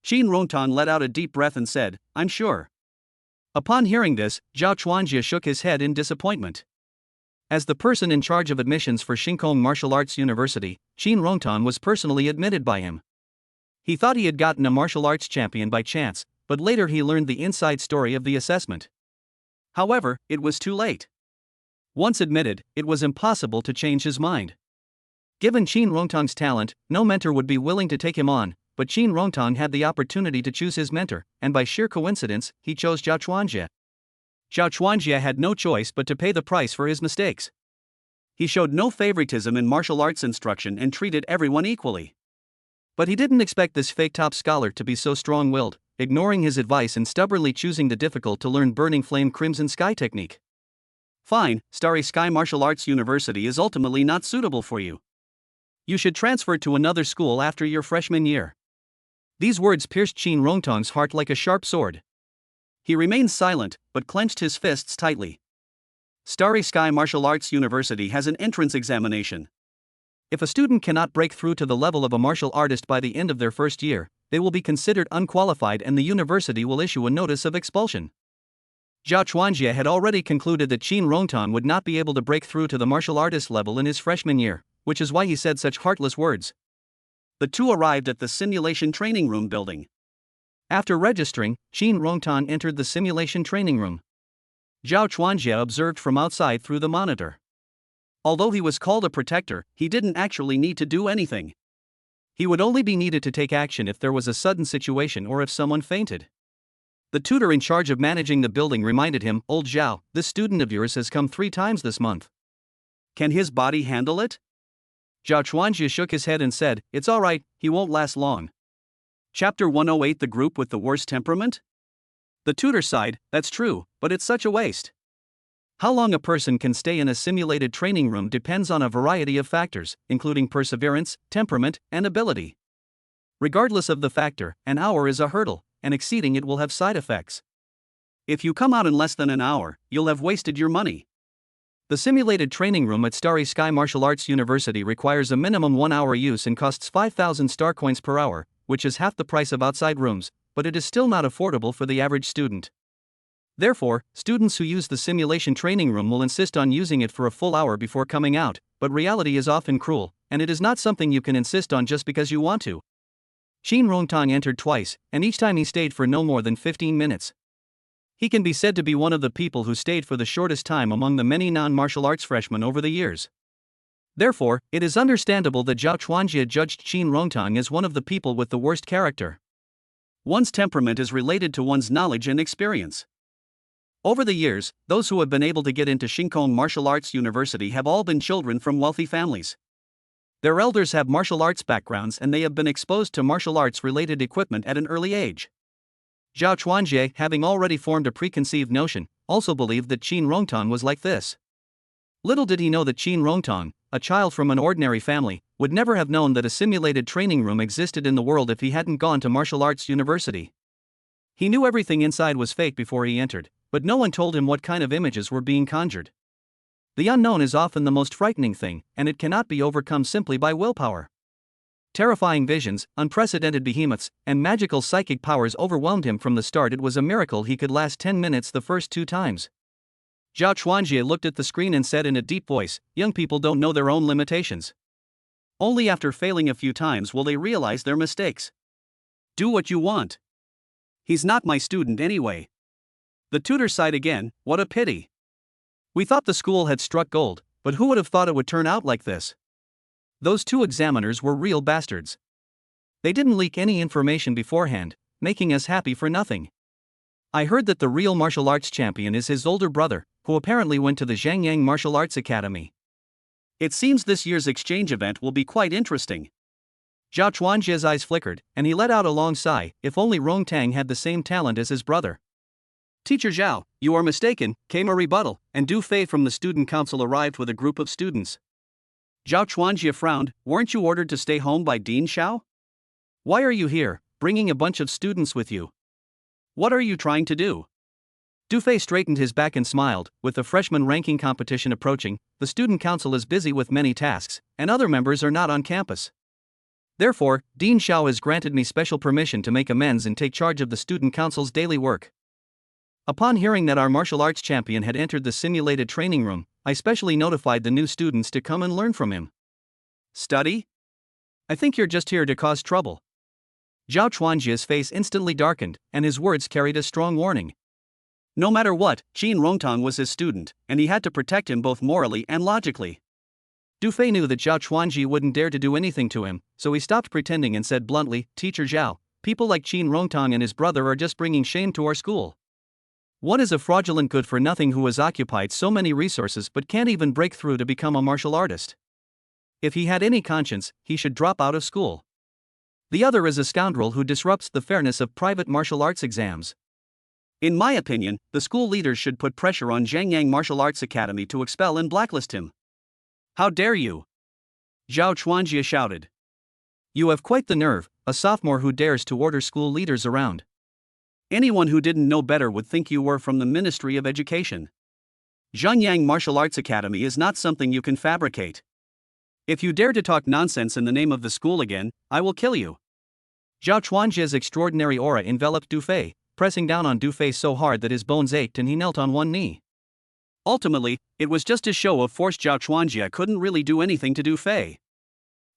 Shin Rongtong let out a deep breath and said, "I'm sure." Upon hearing this, Zhao Chuanjie shook his head in disappointment. As the person in charge of admissions for Shinkong Martial Arts University, Shin Rongtong was personally admitted by him. He thought he had gotten a martial arts champion by chance, but later he learned the inside story of the assessment. However, it was too late. Once admitted, it was impossible to change his mind. Given Shin Rongtong's talent, no mentor would be willing to take him on, but Shin Rongtong had the opportunity to choose his mentor, and by sheer coincidence, he chose Zhao Chuanjie. Zhao Chuanjie had no choice but to pay the price for his mistakes. He showed no favoritism in martial arts instruction and treated everyone equally. But he didn't expect this fake top scholar to be so strong-willed, ignoring his advice and stubbornly choosing the difficult-to-learn Burning Flame Crimson Sky technique. "Fine, Starry Sky Martial Arts University is ultimately not suitable for you. You should transfer to another school after your freshman year." These words pierced Shin Rongtong's heart like a sharp sword. He remained silent, but clenched his fists tightly. Starry Sky Martial Arts University has an entrance examination. If a student cannot break through to the level of a martial artist by the end of their first year, they will be considered unqualified and the university will issue a notice of expulsion. Zhao Chuanjie had already concluded that Shin Rongtong would not be able to break through to the martial artist level in his freshman year, which is why he said such heartless words. The two arrived at the simulation training room building. After registering, Qin Rongtang entered the simulation training room. Zhao Chuanjie observed from outside through the monitor. Although he was called a protector, he didn't actually need to do anything. He would only be needed to take action if there was a sudden situation or if someone fainted. The tutor in charge of managing the building reminded him, "Old Zhao, this student of yours has come 3 times this month. Can his body handle it?" Zhao Chuanjie shook his head and said, "It's alright, he won't last long." Chapter 108: The group with the worst temperament? The tutor sighed, "That's true, but it's such a waste." How long a person can stay in a simulated training room depends on a variety of factors, including perseverance, temperament, and ability. Regardless of the factor, an hour is a hurdle, and exceeding it will have side effects. If you come out in less than an hour, you'll have wasted your money. The simulated training room at Starry Sky Martial Arts University requires a minimum 1-hour use and costs 5,000 star coins per hour, which is half the price of outside rooms, but it is still not affordable for the average student. Therefore, students who use the simulation training room will insist on using it for a full hour before coming out, but reality is often cruel, and it is not something you can insist on just because you want to. Qin Rongtang entered twice, and each time he stayed for no more than 15 minutes. He can be said to be one of the people who stayed for the shortest time among the many non-martial arts freshmen over the years. Therefore, it is understandable that Zhao Chuanjie judged Qin Rongtang as one of the people with the worst character. One's temperament is related to one's knowledge and experience. Over the years, those who have been able to get into Shinkong Martial Arts University have all been children from wealthy families. Their elders have martial arts backgrounds and they have been exposed to martial arts-related equipment at an early age. Zhao Chuanjie, having already formed a preconceived notion, also believed that Qin Rongtang was like this. Little did he know that Qin Rongtang, a child from an ordinary family, would never have known that a simulated training room existed in the world if he hadn't gone to martial arts university. He knew everything inside was fake before he entered, but no one told him what kind of images were being conjured. The unknown is often the most frightening thing, and it cannot be overcome simply by willpower. Terrifying visions, unprecedented behemoths, and magical psychic powers overwhelmed him from the start. It was a miracle he could last 10 minutes the first 2 times. Zhao Chuanjie looked at the screen and said in a deep voice, "Young people don't know their own limitations. Only after failing a few times will they realize their mistakes. Do what you want. He's not my student anyway." The tutor sighed again, "What a pity. We thought the school had struck gold, but who would have thought it would turn out like this?" Those 2 examiners were real bastards. They didn't leak any information beforehand, making us happy for nothing. I heard that the real martial arts champion is his older brother, who apparently went to the Zhangyang Martial Arts Academy. It seems this year's exchange event will be quite interesting. Zhao Chuanjie's eyes flickered, and he let out a long sigh. If only Rongtang had the same talent as his brother. "Teacher Zhao, you are mistaken," came a rebuttal, and Du Fei from the student council arrived with a group of students. Zhao Chuanjie frowned. "Weren't you ordered to stay home by Dean Xiao? Why are you here, bringing a bunch of students with you? What are you trying to do?" Du Fei straightened his back and smiled. With the freshman ranking competition approaching, the student council is busy with many tasks, and other members are not on campus. Therefore, Dean Xiao has granted me special permission to make amends and take charge of the student council's daily work. Upon hearing that our martial arts champion had entered the simulated training room, I specially notified the new students to come and learn from him. "Study? I think you're just here to cause trouble." Zhao Chuanjie's face instantly darkened, and his words carried a strong warning. No matter what, Qin Rongtang was his student, and he had to protect him both morally and logically. Du Fei knew that Zhao Chuanjie wouldn't dare to do anything to him, so he stopped pretending and said bluntly, "Teacher Zhao, people like Qin Rongtang and his brother are just bringing shame to our school. One is a fraudulent good-for-nothing who has occupied so many resources but can't even break through to become a martial artist. If he had any conscience, he should drop out of school. The other is a scoundrel who disrupts the fairness of private martial arts exams. In my opinion, the school leaders should put pressure on Zhangyang Martial Arts Academy to expel and blacklist him." "How dare you!" Zhao Chuanjie shouted. "You have quite the nerve, a sophomore who dares to order school leaders around. Anyone who didn't know better would think you were from the Ministry of Education. Zhangyang Martial Arts Academy is not something you can fabricate. If you dare to talk nonsense in the name of the school again, I will kill you." Zhao Chuanjie's extraordinary aura enveloped Du Fei, pressing down on Du Fei so hard that his bones ached and he knelt on one knee. Ultimately, it was just a show of force. Zhao Chuanjie couldn't really do anything to Du Fei.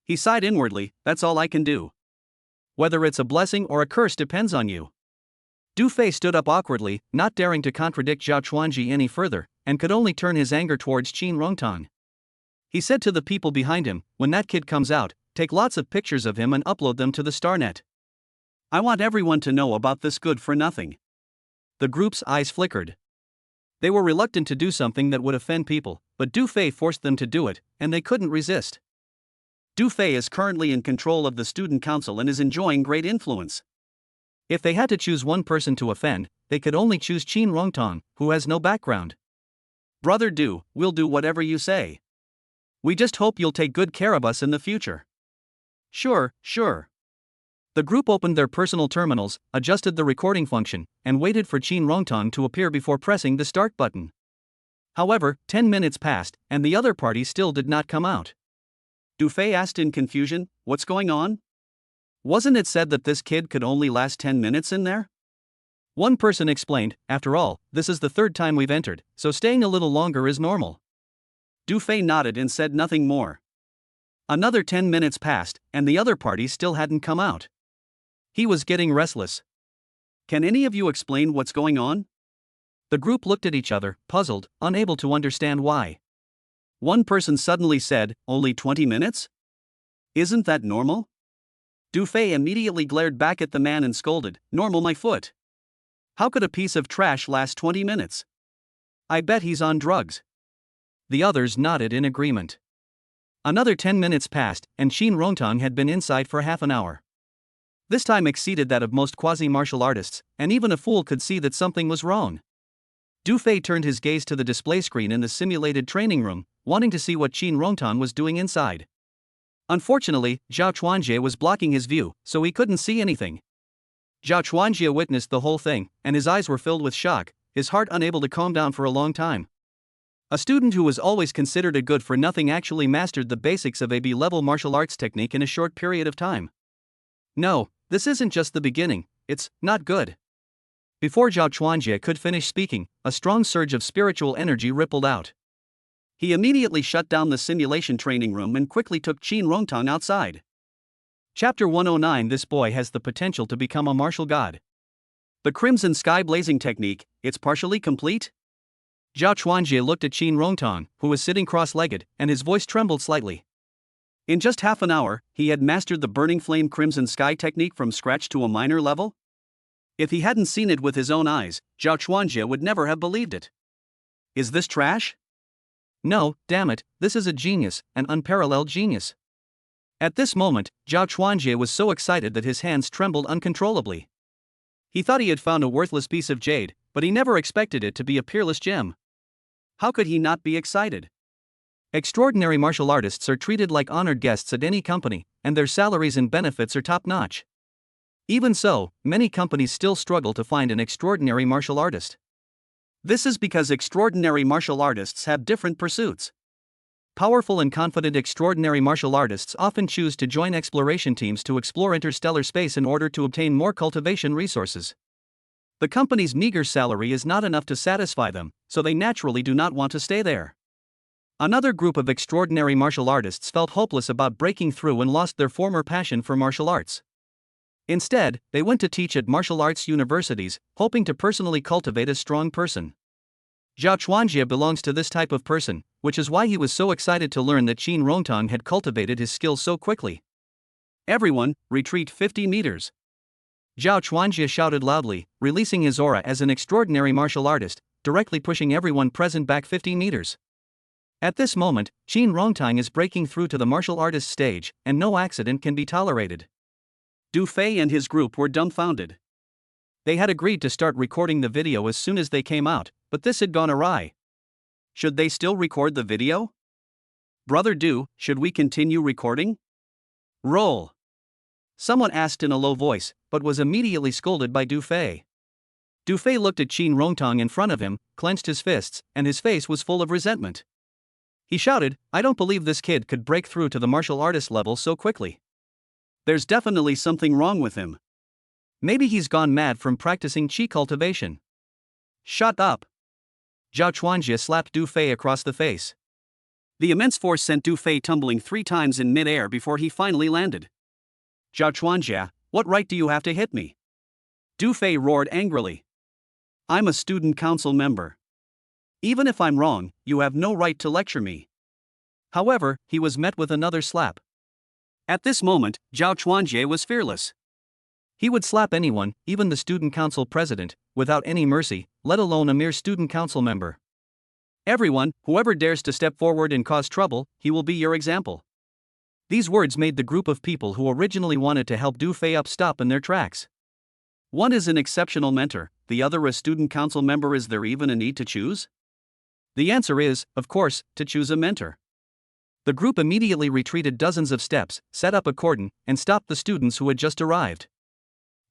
He sighed inwardly, that's all I can do. Whether it's a blessing or a curse depends on you. Du Fei stood up awkwardly, not daring to contradict Zhao Chuanji any further, and could only turn his anger towards Qin Rongtang. He said to the people behind him, when that kid comes out, take lots of pictures of him and upload them to the Starnet. I want everyone to know about this good for nothing. The group's eyes flickered. They were reluctant to do something that would offend people, but Du Fei forced them to do it, and they couldn't resist. Du Fei is currently in control of the student council and is enjoying great influence. If they had to choose one person to offend, they could only choose Qin Rongtang, who has no background. Brother Du, we'll do whatever you say. We just hope you'll take good care of us in the future. Sure. The group opened their personal terminals, adjusted the recording function, and waited for Qin Rongtang to appear before pressing the start button. However, 10 minutes passed, and the other party still did not come out. Du Fei asked in confusion, what's going on? Wasn't it said that this kid could only last 10 minutes in there? One person explained, after all, this is the third time we've entered, so staying a little longer is normal. Du Fei nodded and said nothing more. Another 10 minutes passed, and the other party still hadn't come out. He was getting restless. Can any of you explain what's going on? The group looked at each other, puzzled, unable to understand why. One person suddenly said, only 20 minutes? Isn't that normal? Du Fei immediately glared back at the man and scolded, normal my foot. How could a piece of trash last 20 minutes? I bet he's on drugs. The others nodded in agreement. Another 10 minutes passed, and Qin Rongtang had been inside for half an hour. This time exceeded that of most quasi-martial artists, and even a fool could see that something was wrong. Du Fei turned his gaze to the display screen in the simulated training room, wanting to see what Qin Rongtang was doing inside. Unfortunately, Zhao Chuanjie was blocking his view, so he couldn't see anything. Zhao Chuanjie witnessed the whole thing, and his eyes were filled with shock, his heart unable to calm down for a long time. A student who was always considered a good-for-nothing actually mastered the basics of a B-level martial arts technique in a short period of time. No, this isn't just the beginning, it's not good. Before Zhao Chuanjie could finish speaking, a strong surge of spiritual energy rippled out. He immediately shut down the simulation training room and quickly took Qin Rongtang outside. Chapter 109. This boy has the potential to become a martial god. The Crimson Sky Blazing technique, it's partially complete? Zhao Chuanjie looked at Qin Rongtang, who was sitting cross-legged, and his voice trembled slightly. In just half an hour, he had mastered the Burning Flame Crimson Sky technique from scratch to a minor level? If he hadn't seen it with his own eyes, Zhao Chuanjie would never have believed it. Is this trash? No, damn it, this is a genius, an unparalleled genius. At this moment, Zhao Chuanjie was so excited that his hands trembled uncontrollably. He thought he had found a worthless piece of jade, but he never expected it to be a peerless gem. How could he not be excited? Extraordinary martial artists are treated like honored guests at any company, and their salaries and benefits are top-notch. Even so, many companies still struggle to find an extraordinary martial artist. This is because extraordinary martial artists have different pursuits. Powerful and confident extraordinary martial artists often choose to join exploration teams to explore interstellar space in order to obtain more cultivation resources. The company's meager salary is not enough to satisfy them, so they naturally do not want to stay there. Another group of extraordinary martial artists felt hopeless about breaking through and lost their former passion for martial arts. Instead, they went to teach at martial arts universities, hoping to personally cultivate a strong person. Zhao Chuanjie belongs to this type of person, which is why he was so excited to learn that Qin Rongtang had cultivated his skills so quickly. Everyone, retreat 50 meters. Zhao Chuanjie shouted loudly, releasing his aura as an extraordinary martial artist, directly pushing everyone present back 50 meters. At this moment, Qin Rongtang is breaking through to the martial artist stage, and no accident can be tolerated. Du Fei and his group were dumbfounded. They had agreed to start recording the video as soon as they came out, but this had gone awry. Should they still record the video? Brother Du, should we continue recording? Roll. Someone asked in a low voice, but was immediately scolded by Du Fei. Du Fei looked at Qin Rongtang in front of him, clenched his fists, and his face was full of resentment. He shouted, I don't believe this kid could break through to the martial artist level so quickly. There's definitely something wrong with him. Maybe he's gone mad from practicing qi cultivation. Shut up. Zhao Chuanjie slapped Du Fei across the face. The immense force sent Du Fei tumbling 3 times in mid-air before he finally landed. Zhao Chuanjia, what right do you have to hit me? Du Fei roared angrily. I'm a student council member. Even if I'm wrong, you have no right to lecture me. However, he was met with another slap. At this moment, Zhao Chuanjie was fearless. He would slap anyone, even the student council president, without any mercy, let alone a mere student council member. Everyone, whoever dares to step forward and cause trouble, he will be your example. These words made the group of people who originally wanted to help Du Fei up stop in their tracks. One is an exceptional mentor, the other a student council member. Is there even a need to choose? The answer is, of course, to choose a mentor. The group immediately retreated dozens of steps, set up a cordon, and stopped the students who had just arrived.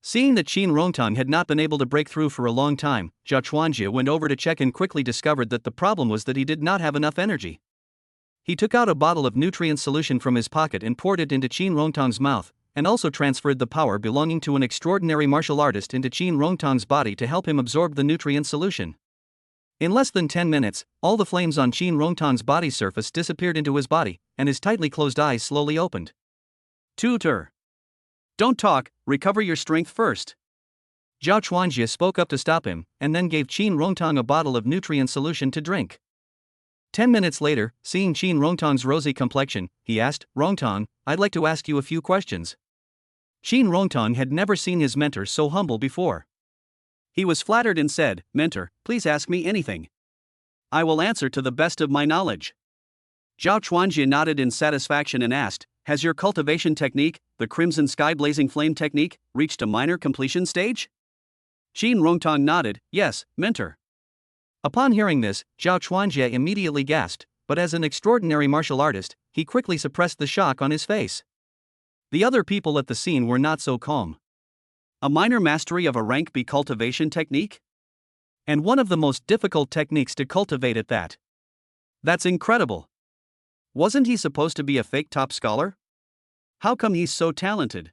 Seeing that Qin Rongtang had not been able to break through for a long time, Zhao Chuanjie went over to check and quickly discovered that the problem was that he did not have enough energy. He took out a bottle of nutrient solution from his pocket and poured it into Qin Rongtang's mouth, and also transferred the power belonging to an extraordinary martial artist into Qin Rongtang's body to help him absorb the nutrient solution. In less than 10 minutes, all the flames on Qin Rongtang's body surface disappeared into his body, and his tightly closed eyes slowly opened. Tutor! Don't talk, recover your strength first. Zhao Chuanjie spoke up to stop him, and then gave Qin Rongtang a bottle of nutrient solution to drink. 10 minutes later, seeing Qin Rongtang's rosy complexion, he asked, Rongtang, I'd like to ask you a few questions. Qin Rongtang had never seen his mentor so humble before. He was flattered and said, Mentor, please ask me anything. I will answer to the best of my knowledge. Zhao Chuanjie nodded in satisfaction and asked, Has your cultivation technique, the Crimson Sky Blazing Flame technique, reached a minor completion stage? Qin Rongtang nodded, Yes, mentor. Upon hearing this, Zhao Chuanjie immediately gasped, but as an extraordinary martial artist, he quickly suppressed the shock on his face. The other people at the scene were not so calm. A minor mastery of a rank B cultivation technique? And one of the most difficult techniques to cultivate at that. That's incredible. Wasn't he supposed to be a fake top scholar? How come he's so talented?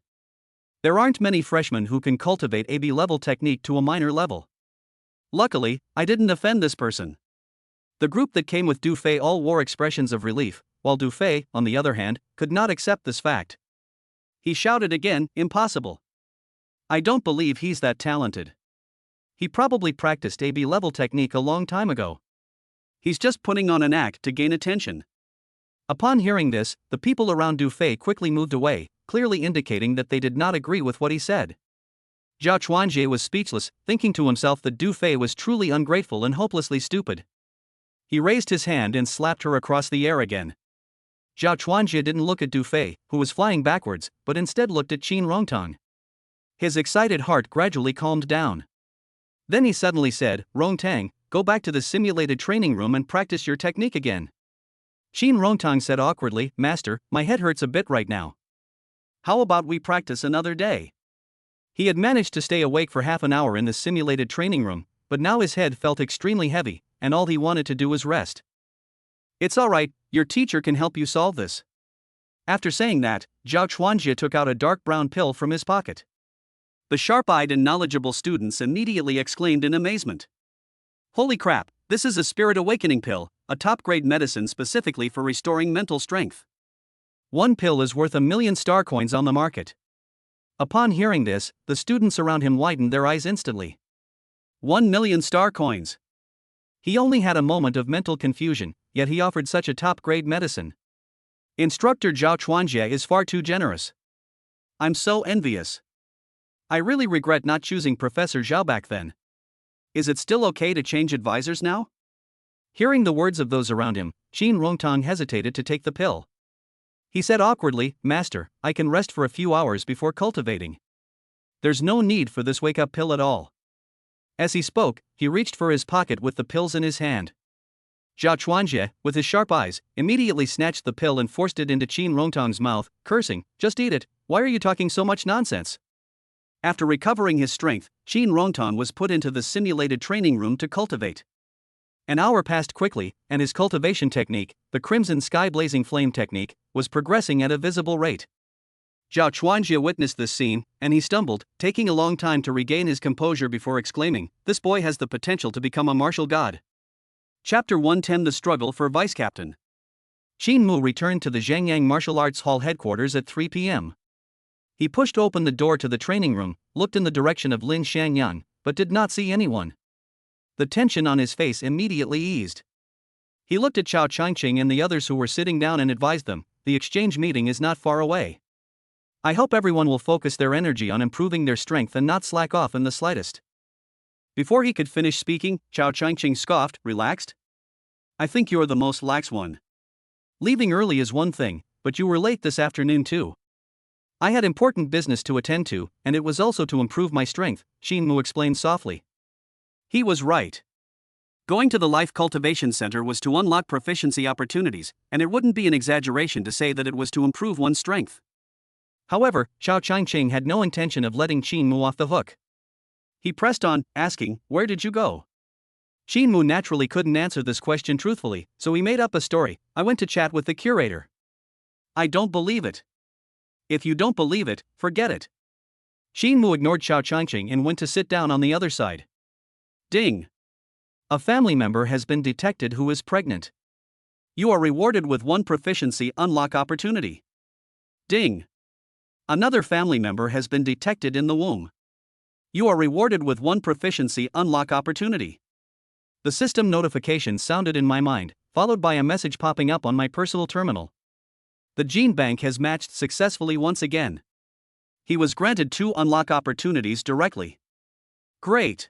There aren't many freshmen who can cultivate a B-level technique to a minor level. Luckily, I didn't offend this person. The group that came with Du Fei all wore expressions of relief, while Du Fei, on the other hand, could not accept this fact. He shouted again, Impossible. I don't believe he's that talented. He probably practiced a B-level technique a long time ago. He's just putting on an act to gain attention. Upon hearing this, the people around Du Fei quickly moved away, clearly indicating that they did not agree with what he said. Zhao Chuanjie was speechless, thinking to himself that Du Fei was truly ungrateful and hopelessly stupid. He raised his hand and slapped her across the air again. Zhao Chuanjie didn't look at Du Fei, who was flying backwards, but instead looked at Qin Rongtang. His excited heart gradually calmed down. Then he suddenly said, Rongtang, go back to the simulated training room and practice your technique again. Qin Rongtang said awkwardly, Master, my head hurts a bit right now. How about we practice another day? He had managed to stay awake for half an hour in the simulated training room, but now his head felt extremely heavy, and all he wanted to do was rest. It's alright, your teacher can help you solve this. After saying that, Zhao Chuanjie took out a dark brown pill from his pocket. The sharp-eyed and knowledgeable students immediately exclaimed in amazement. Holy crap, this is a spirit awakening pill, a top-grade medicine specifically for restoring mental strength. One pill is worth 1,000,000 star coins on the market. Upon hearing this, the students around him widened their eyes instantly. 1,000,000 star coins. He only had a moment of mental confusion, yet he offered such a top-grade medicine. Instructor Zhao Chuanjie is far too generous. I'm so envious. I really regret not choosing Professor Zhao back then. Is it still okay to change advisors now? Hearing the words of those around him, Qin Rongtang hesitated to take the pill. He said awkwardly, Master, I can rest for a few hours before cultivating. There's no need for this wake-up pill at all. As he spoke, he reached for his pocket with the pills in his hand. Zhao Chuanjie, with his sharp eyes, immediately snatched the pill and forced it into Qin Rongtang's mouth, cursing, Just eat it, why are you talking so much nonsense? After recovering his strength, Qin Rongtang was put into the simulated training room to cultivate. An hour passed quickly, and his cultivation technique, the Crimson Sky Blazing Flame technique, was progressing at a visible rate. Zhao Chuanjie witnessed this scene, and he stumbled, taking a long time to regain his composure before exclaiming, This boy has the potential to become a martial god. Chapter 110 The Struggle for Vice Captain. Xin Mu returned to the Zhangyang Martial Arts Hall headquarters at 3 p.m. He pushed open the door to the training room, looked in the direction of Lin Shangyan, but did not see anyone. The tension on his face immediately eased. He looked at Chao Changqing and the others who were sitting down and advised them, "The exchange meeting is not far away. I hope everyone will focus their energy on improving their strength and not slack off in the slightest." Before he could finish speaking, Chao Changqing scoffed, "Relaxed? I think you're the most lax one. Leaving early is one thing, but you were late this afternoon too." "I had important business to attend to, and it was also to improve my strength," Xin Mu explained softly. He was right. Going to the Life Cultivation Center was to unlock proficiency opportunities, and it wouldn't be an exaggeration to say that it was to improve one's strength. However, Chao Changqing had no intention of letting Xin Mu off the hook. He pressed on, asking, "Where did you go?" Xin Mu naturally couldn't answer this question truthfully, so he made up a story. "I went to chat with the curator." "I don't believe it." "If you don't believe it, forget it." Xin Mu ignored Chao Changqing and went to sit down on the other side. Ding! A family member has been detected who is pregnant. You are rewarded with 1 proficiency unlock opportunity. Ding! Another family member has been detected in the womb. You are rewarded with 1 proficiency unlock opportunity. The system notification sounded in my mind, followed by a message popping up on my personal terminal. The gene bank has matched successfully once again. He was granted 2 unlock opportunities directly. Great!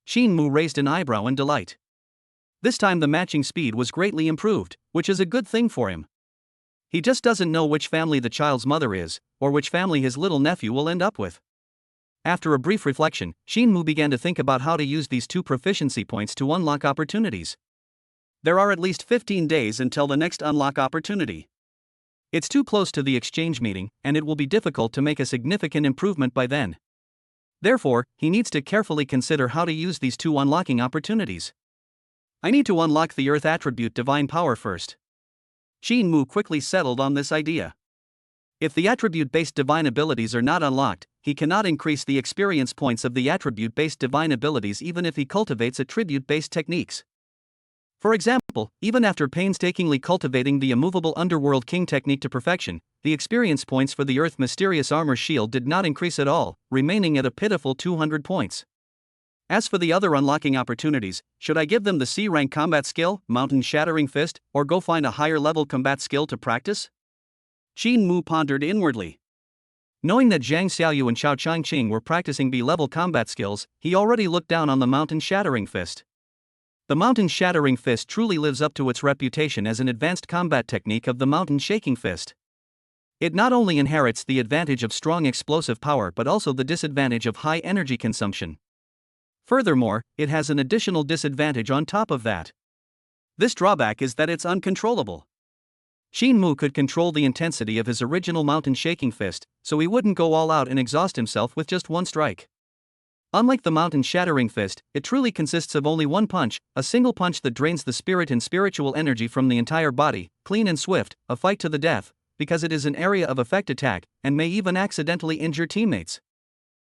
Xin Mu raised an eyebrow in delight. This time the matching speed was greatly improved, which is a good thing for him. He just doesn't know which family the child's mother is, or which family his little nephew will end up with. After a brief reflection, Xin Mu began to think about how to use these 2 proficiency points to unlock opportunities. There are at least 15 days until the next unlock opportunity. It's too close to the exchange meeting, and it will be difficult to make a significant improvement by then. Therefore, he needs to carefully consider how to use these 2 unlocking opportunities. I need to unlock the Earth attribute Divine Power first. Xin Mu quickly settled on this idea. If the attribute-based divine abilities are not unlocked, he cannot increase the experience points of the attribute-based divine abilities even if he cultivates attribute-based techniques. For example, even after painstakingly cultivating the immovable Underworld King technique to perfection, the experience points for the Earth Mysterious Armor Shield did not increase at all, remaining at a pitiful 200 points. As for the other unlocking opportunities, should I give them the C-rank combat skill, Mountain Shattering Fist, or go find a higher level combat skill to practice? Xin Mu pondered inwardly. Knowing that Zhang Xiaoyu and Chao Changqing were practicing B-level combat skills, he already looked down on the Mountain Shattering Fist. The Mountain Shattering Fist truly lives up to its reputation as an advanced combat technique of the Mountain Shaking Fist. It not only inherits the advantage of strong explosive power but also the disadvantage of high energy consumption. Furthermore, it has an additional disadvantage on top of that. This drawback is that it's uncontrollable. Xin Mu could control the intensity of his original Mountain Shaking Fist, so he wouldn't go all out and exhaust himself with just 1 strike. Unlike the Mountain Shattering Fist, it truly consists of only 1 punch, a single punch that drains the spirit and spiritual energy from the entire body, clean and swift, a fight to the death, because it is an area of effect attack, and may even accidentally injure teammates.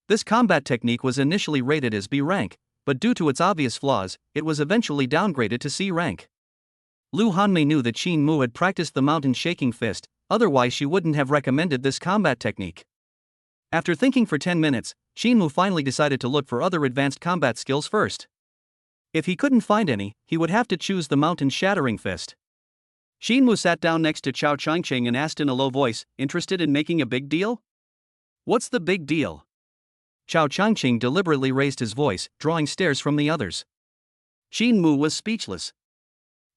This combat technique was initially rated as B rank, but due to its obvious flaws, it was eventually downgraded to C rank. Lu Hanmei knew that Xin Mu had practiced the Mountain Shaking Fist, otherwise she wouldn't have recommended this combat technique. After thinking for 10 minutes, Xin Mu finally decided to look for other advanced combat skills first. If he couldn't find any, he would have to choose the Mountain Shattering Fist. Xin Mu sat down next to Chao Changqing and asked in a low voice, "Interested in making a big deal?" "What's the big deal?" Chao Changqing deliberately raised his voice, drawing stares from the others. Xin Mu was speechless.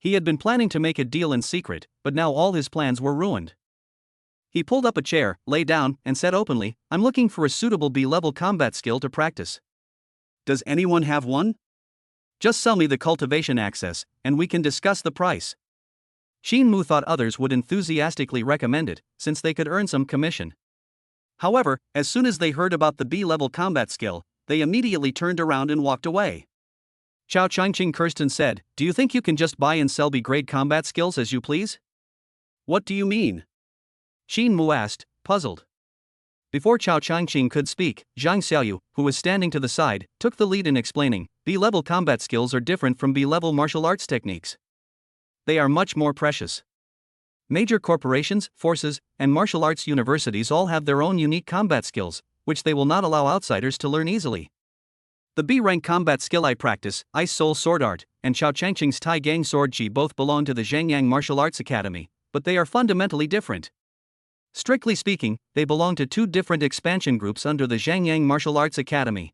He had been planning to make a deal in secret, but now all his plans were ruined. He pulled up a chair, lay down, and said openly, "I'm looking for a suitable B-level combat skill to practice. Does anyone have one? Just sell me the cultivation access, and we can discuss the price." Xin Mu thought others would enthusiastically recommend it, since they could earn some commission. However, as soon as they heard about the B-level combat skill, they immediately turned around and walked away. Chao Changqing cursed and said, "Do you think you can just buy and sell B-grade combat skills as you please?" "What do you mean?" Xin Mu asked, puzzled. Before Chao Changqing could speak, Zhang Xiaoyu, who was standing to the side, took the lead in explaining, "B-level combat skills are different from B-level martial arts techniques. They are much more precious. Major corporations, forces, and martial arts universities all have their own unique combat skills, which they will not allow outsiders to learn easily. The B-rank combat skill I practice, Ice Soul Sword Art, and Chao Changqing's Tai Gang Sword Chi both belong to the Zhangyang Martial Arts Academy, but they are fundamentally different. Strictly speaking, they belong to two different expansion groups under the Zhangyang Martial Arts Academy.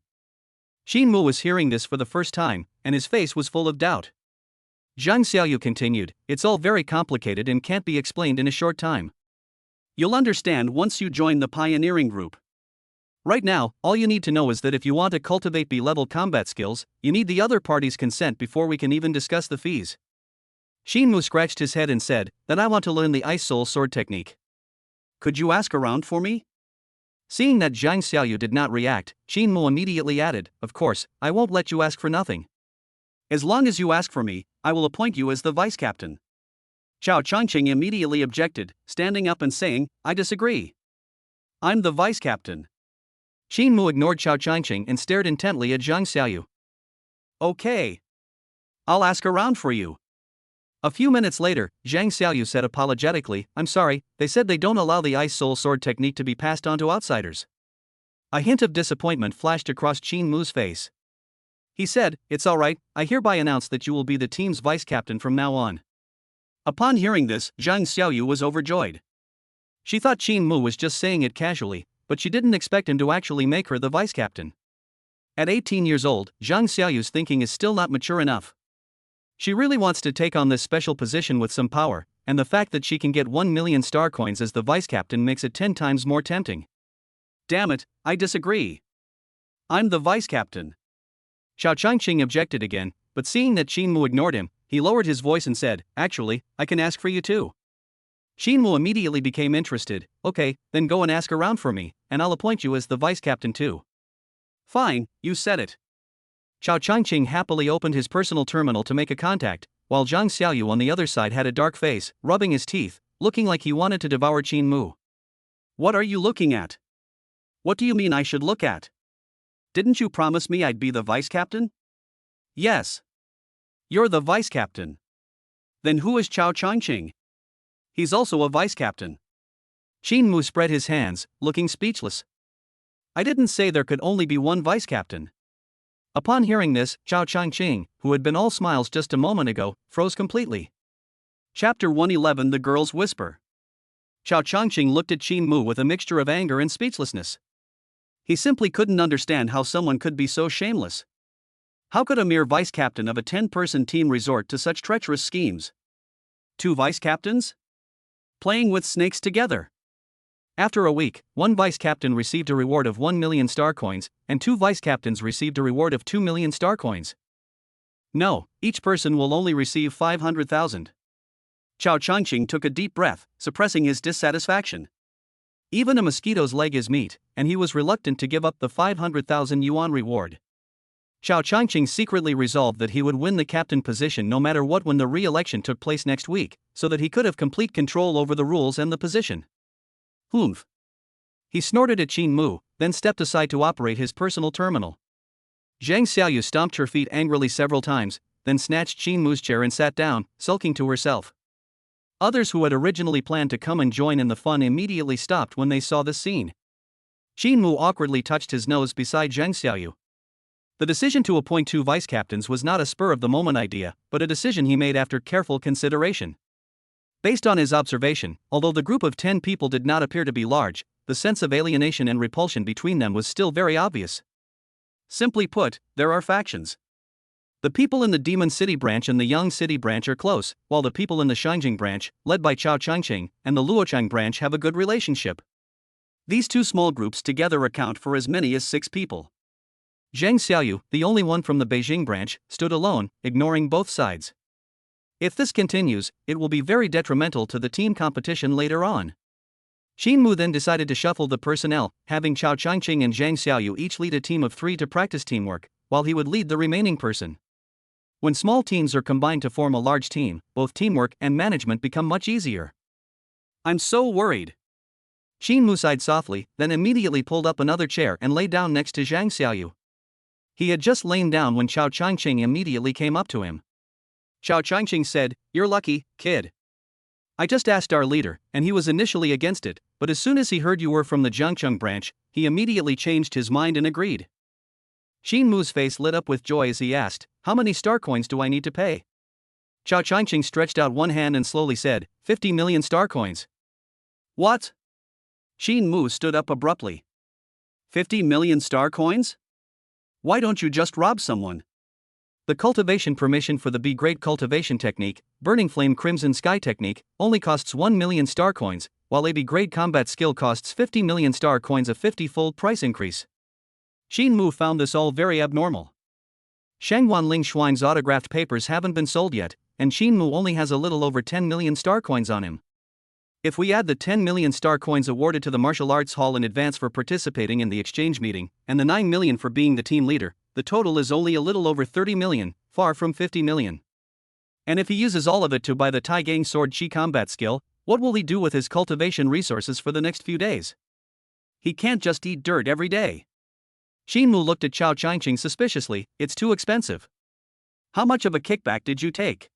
Xin Mu was hearing this for the first time, and his face was full of doubt. Zhang Xiaoyu continued, "It's all very complicated and can't be explained in a short time. You'll understand once you join the pioneering group. Right now, all you need to know is that if you want to cultivate B-level combat skills, you need the other party's consent before we can even discuss the fees." Xin Mu scratched his head and said, "Then I want to learn the Ice Soul Sword technique. Could you ask around for me?" Seeing that Zhang Xiaoyu did not react, Xin Mu immediately added, "Of course, I won't let you ask for nothing. As long as you ask for me, I will appoint you as the vice captain." Chao Changqing immediately objected, standing up and saying, "I disagree. I'm the vice captain." Xin Mu ignored Chao Changqing and stared intently at Zhang Xiaoyu. "Okay. I'll ask around for you." A few minutes later, Zhang Xiaoyu said apologetically, "I'm sorry, they said they don't allow the Ice Soul Sword technique to be passed on to outsiders." A hint of disappointment flashed across Xin Mu's face. He said, "It's alright, I hereby announce that you will be the team's vice captain from now on." Upon hearing this, Zhang Xiaoyu was overjoyed. She thought Xin Mu was just saying it casually, but she didn't expect him to actually make her the vice captain. At 18 years old, Zhang Xiaoyu's thinking is still not mature enough. She really wants to take on this special position with some power, and the fact that she can get 1 million star coins as the vice captain makes it 10 times more tempting. "Damn it, I disagree. I'm the vice captain." Chao Changqing objected again, but seeing that Xin Mu ignored him, he lowered his voice and said, "Actually, I can ask for you too." Xin Mu immediately became interested. "Okay, then go and ask around for me, and I'll appoint you as the vice captain too." "Fine, you said it." Chao Changqing happily opened his personal terminal to make a contact, while Zhang Xiaoyu on the other side had a dark face, rubbing his teeth, looking like he wanted to devour Xin Mu. "What are you looking at? What do you mean I should look at? Didn't you promise me I'd be the vice captain?" "Yes. You're the vice captain. Then who is Chao Changqing?" "He's also a vice captain." Xin Mu spread his hands, looking speechless. "I didn't say there could only be one vice captain." Upon hearing this, Chao Changqing, who had been all smiles just a moment ago, froze completely. Chapter 111 The Girl's Whisper. Chao Changqing looked at Xin Mu with a mixture of anger and speechlessness. He simply couldn't understand how someone could be so shameless. How could a mere vice captain of a 10-person team resort to such treacherous schemes? 2 vice captains? Playing with snakes together. After a week, 1 vice captain received a reward of 1 million star coins, and 2 vice captains received a reward of 2 million star coins. No, each person will only receive 500,000. Chao Changqing took a deep breath, suppressing his dissatisfaction. Even a mosquito's leg is meat, and he was reluctant to give up the 500,000 yuan reward. Chao Changqing secretly resolved that he would win the captain position no matter what when the re-election took place next week, so that he could have complete control over the rules and the position. "Humph." He snorted at Xin Mu, then stepped aside to operate his personal terminal. Zhang Xiaoyu stomped her feet angrily several times, then snatched Xin Mu's chair and sat down, sulking to herself. Others who had originally planned to come and join in the fun immediately stopped when they saw this scene. Xin Mu awkwardly touched his nose beside Zhang Xiaoyu. The decision to appoint 2 vice captains was not a spur-of-the-moment idea, but a decision he made after careful consideration. Based on his observation, although the group of 10 people did not appear to be large, the sense of alienation and repulsion between them was still very obvious. Simply put, there are factions. The people in the Demon City branch and the Yang City branch are close, while the people in the Shangjing branch, led by Chao Changqing, and the Luochang branch have a good relationship. These 2 small groups together account for as many as 6 people. Zhang Xiaoyu, the only one from the Beijing branch, stood alone, ignoring both sides. If this continues, it will be very detrimental to the team competition later on. Xin Mu then decided to shuffle the personnel, having Chao Changqing and Zhang Xiaoyu each lead a team of 3 to practice teamwork, while he would lead the remaining person. When small teams are combined to form a large team, both teamwork and management become much easier. "I'm so worried." Xin Mu sighed softly, then immediately pulled up another chair and lay down next to Zhang Xiaoyu. He had just lain down when Chao Changqing immediately came up to him. Chao Changqing said, "You're lucky, kid. I just asked our leader, and he was initially against it, but as soon as he heard you were from the Jiangcheng branch, he immediately changed his mind and agreed. Xin Mu's face lit up with joy as he asked, how many star coins do I need to pay? Chao Changqing stretched out one hand and slowly said, 50 million star coins. What? Xin Mu stood up abruptly. 50 million star coins? Why don't you just rob someone? The cultivation permission for the Be Great cultivation technique, Burning Flame Crimson Sky technique, only costs 1 million star coins, while a Be Great combat skill costs 50 million star coins, a 50-fold price increase. Xin Mu found this all very abnormal. Shangwan Ling Shuang's autographed papers haven't been sold yet, and Xin Mu only has a little over 10 million star coins on him. If we add the 10 million star coins awarded to the martial arts hall in advance for participating in the exchange meeting, and the 9 million for being the team leader, the total is only a little over 30 million, far from 50 million. And if he uses all of it to buy the Taigang Sword Chi combat skill, what will he do with his cultivation resources for the next few days? He can't just eat dirt every day. Xin Mu looked at Chao Changqing suspiciously. It's too expensive. How much of a kickback did you take?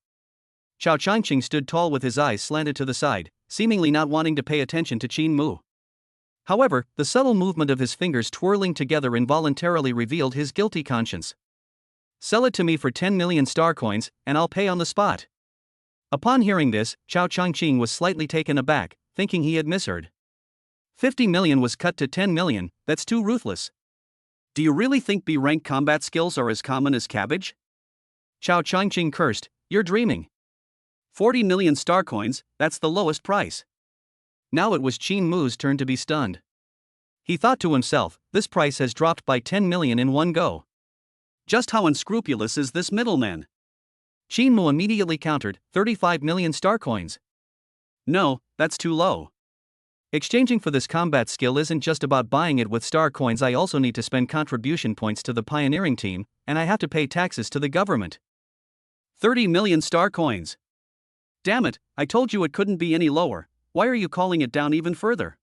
Chao Changqing stood tall with his eyes slanted to the side, seemingly not wanting to pay attention to Xin Mu. However, the subtle movement of his fingers twirling together involuntarily revealed his guilty conscience. Sell it to me for 10 million star coins, and I'll pay on the spot. Upon hearing this, Chao Changqing was slightly taken aback, thinking he had misheard. 50 million was cut to 10 million, that's too ruthless. Do you really think B-rank combat skills are as common as cabbage? Chao Changqing cursed, you're dreaming. 40 million star coins, that's the lowest price. Now it was Xin Mu's turn to be stunned. He thought to himself, this price has dropped by 10 million in one go. Just how unscrupulous is this middleman? Xin Mu immediately countered, 35 million star coins. No, that's too low. Exchanging for this combat skill isn't just about buying it with star coins. I also need to spend contribution points to the pioneering team, and I have to pay taxes to the government. 30 million star coins. Damn it, I told you it couldn't be any lower. Why are you calling it down even further?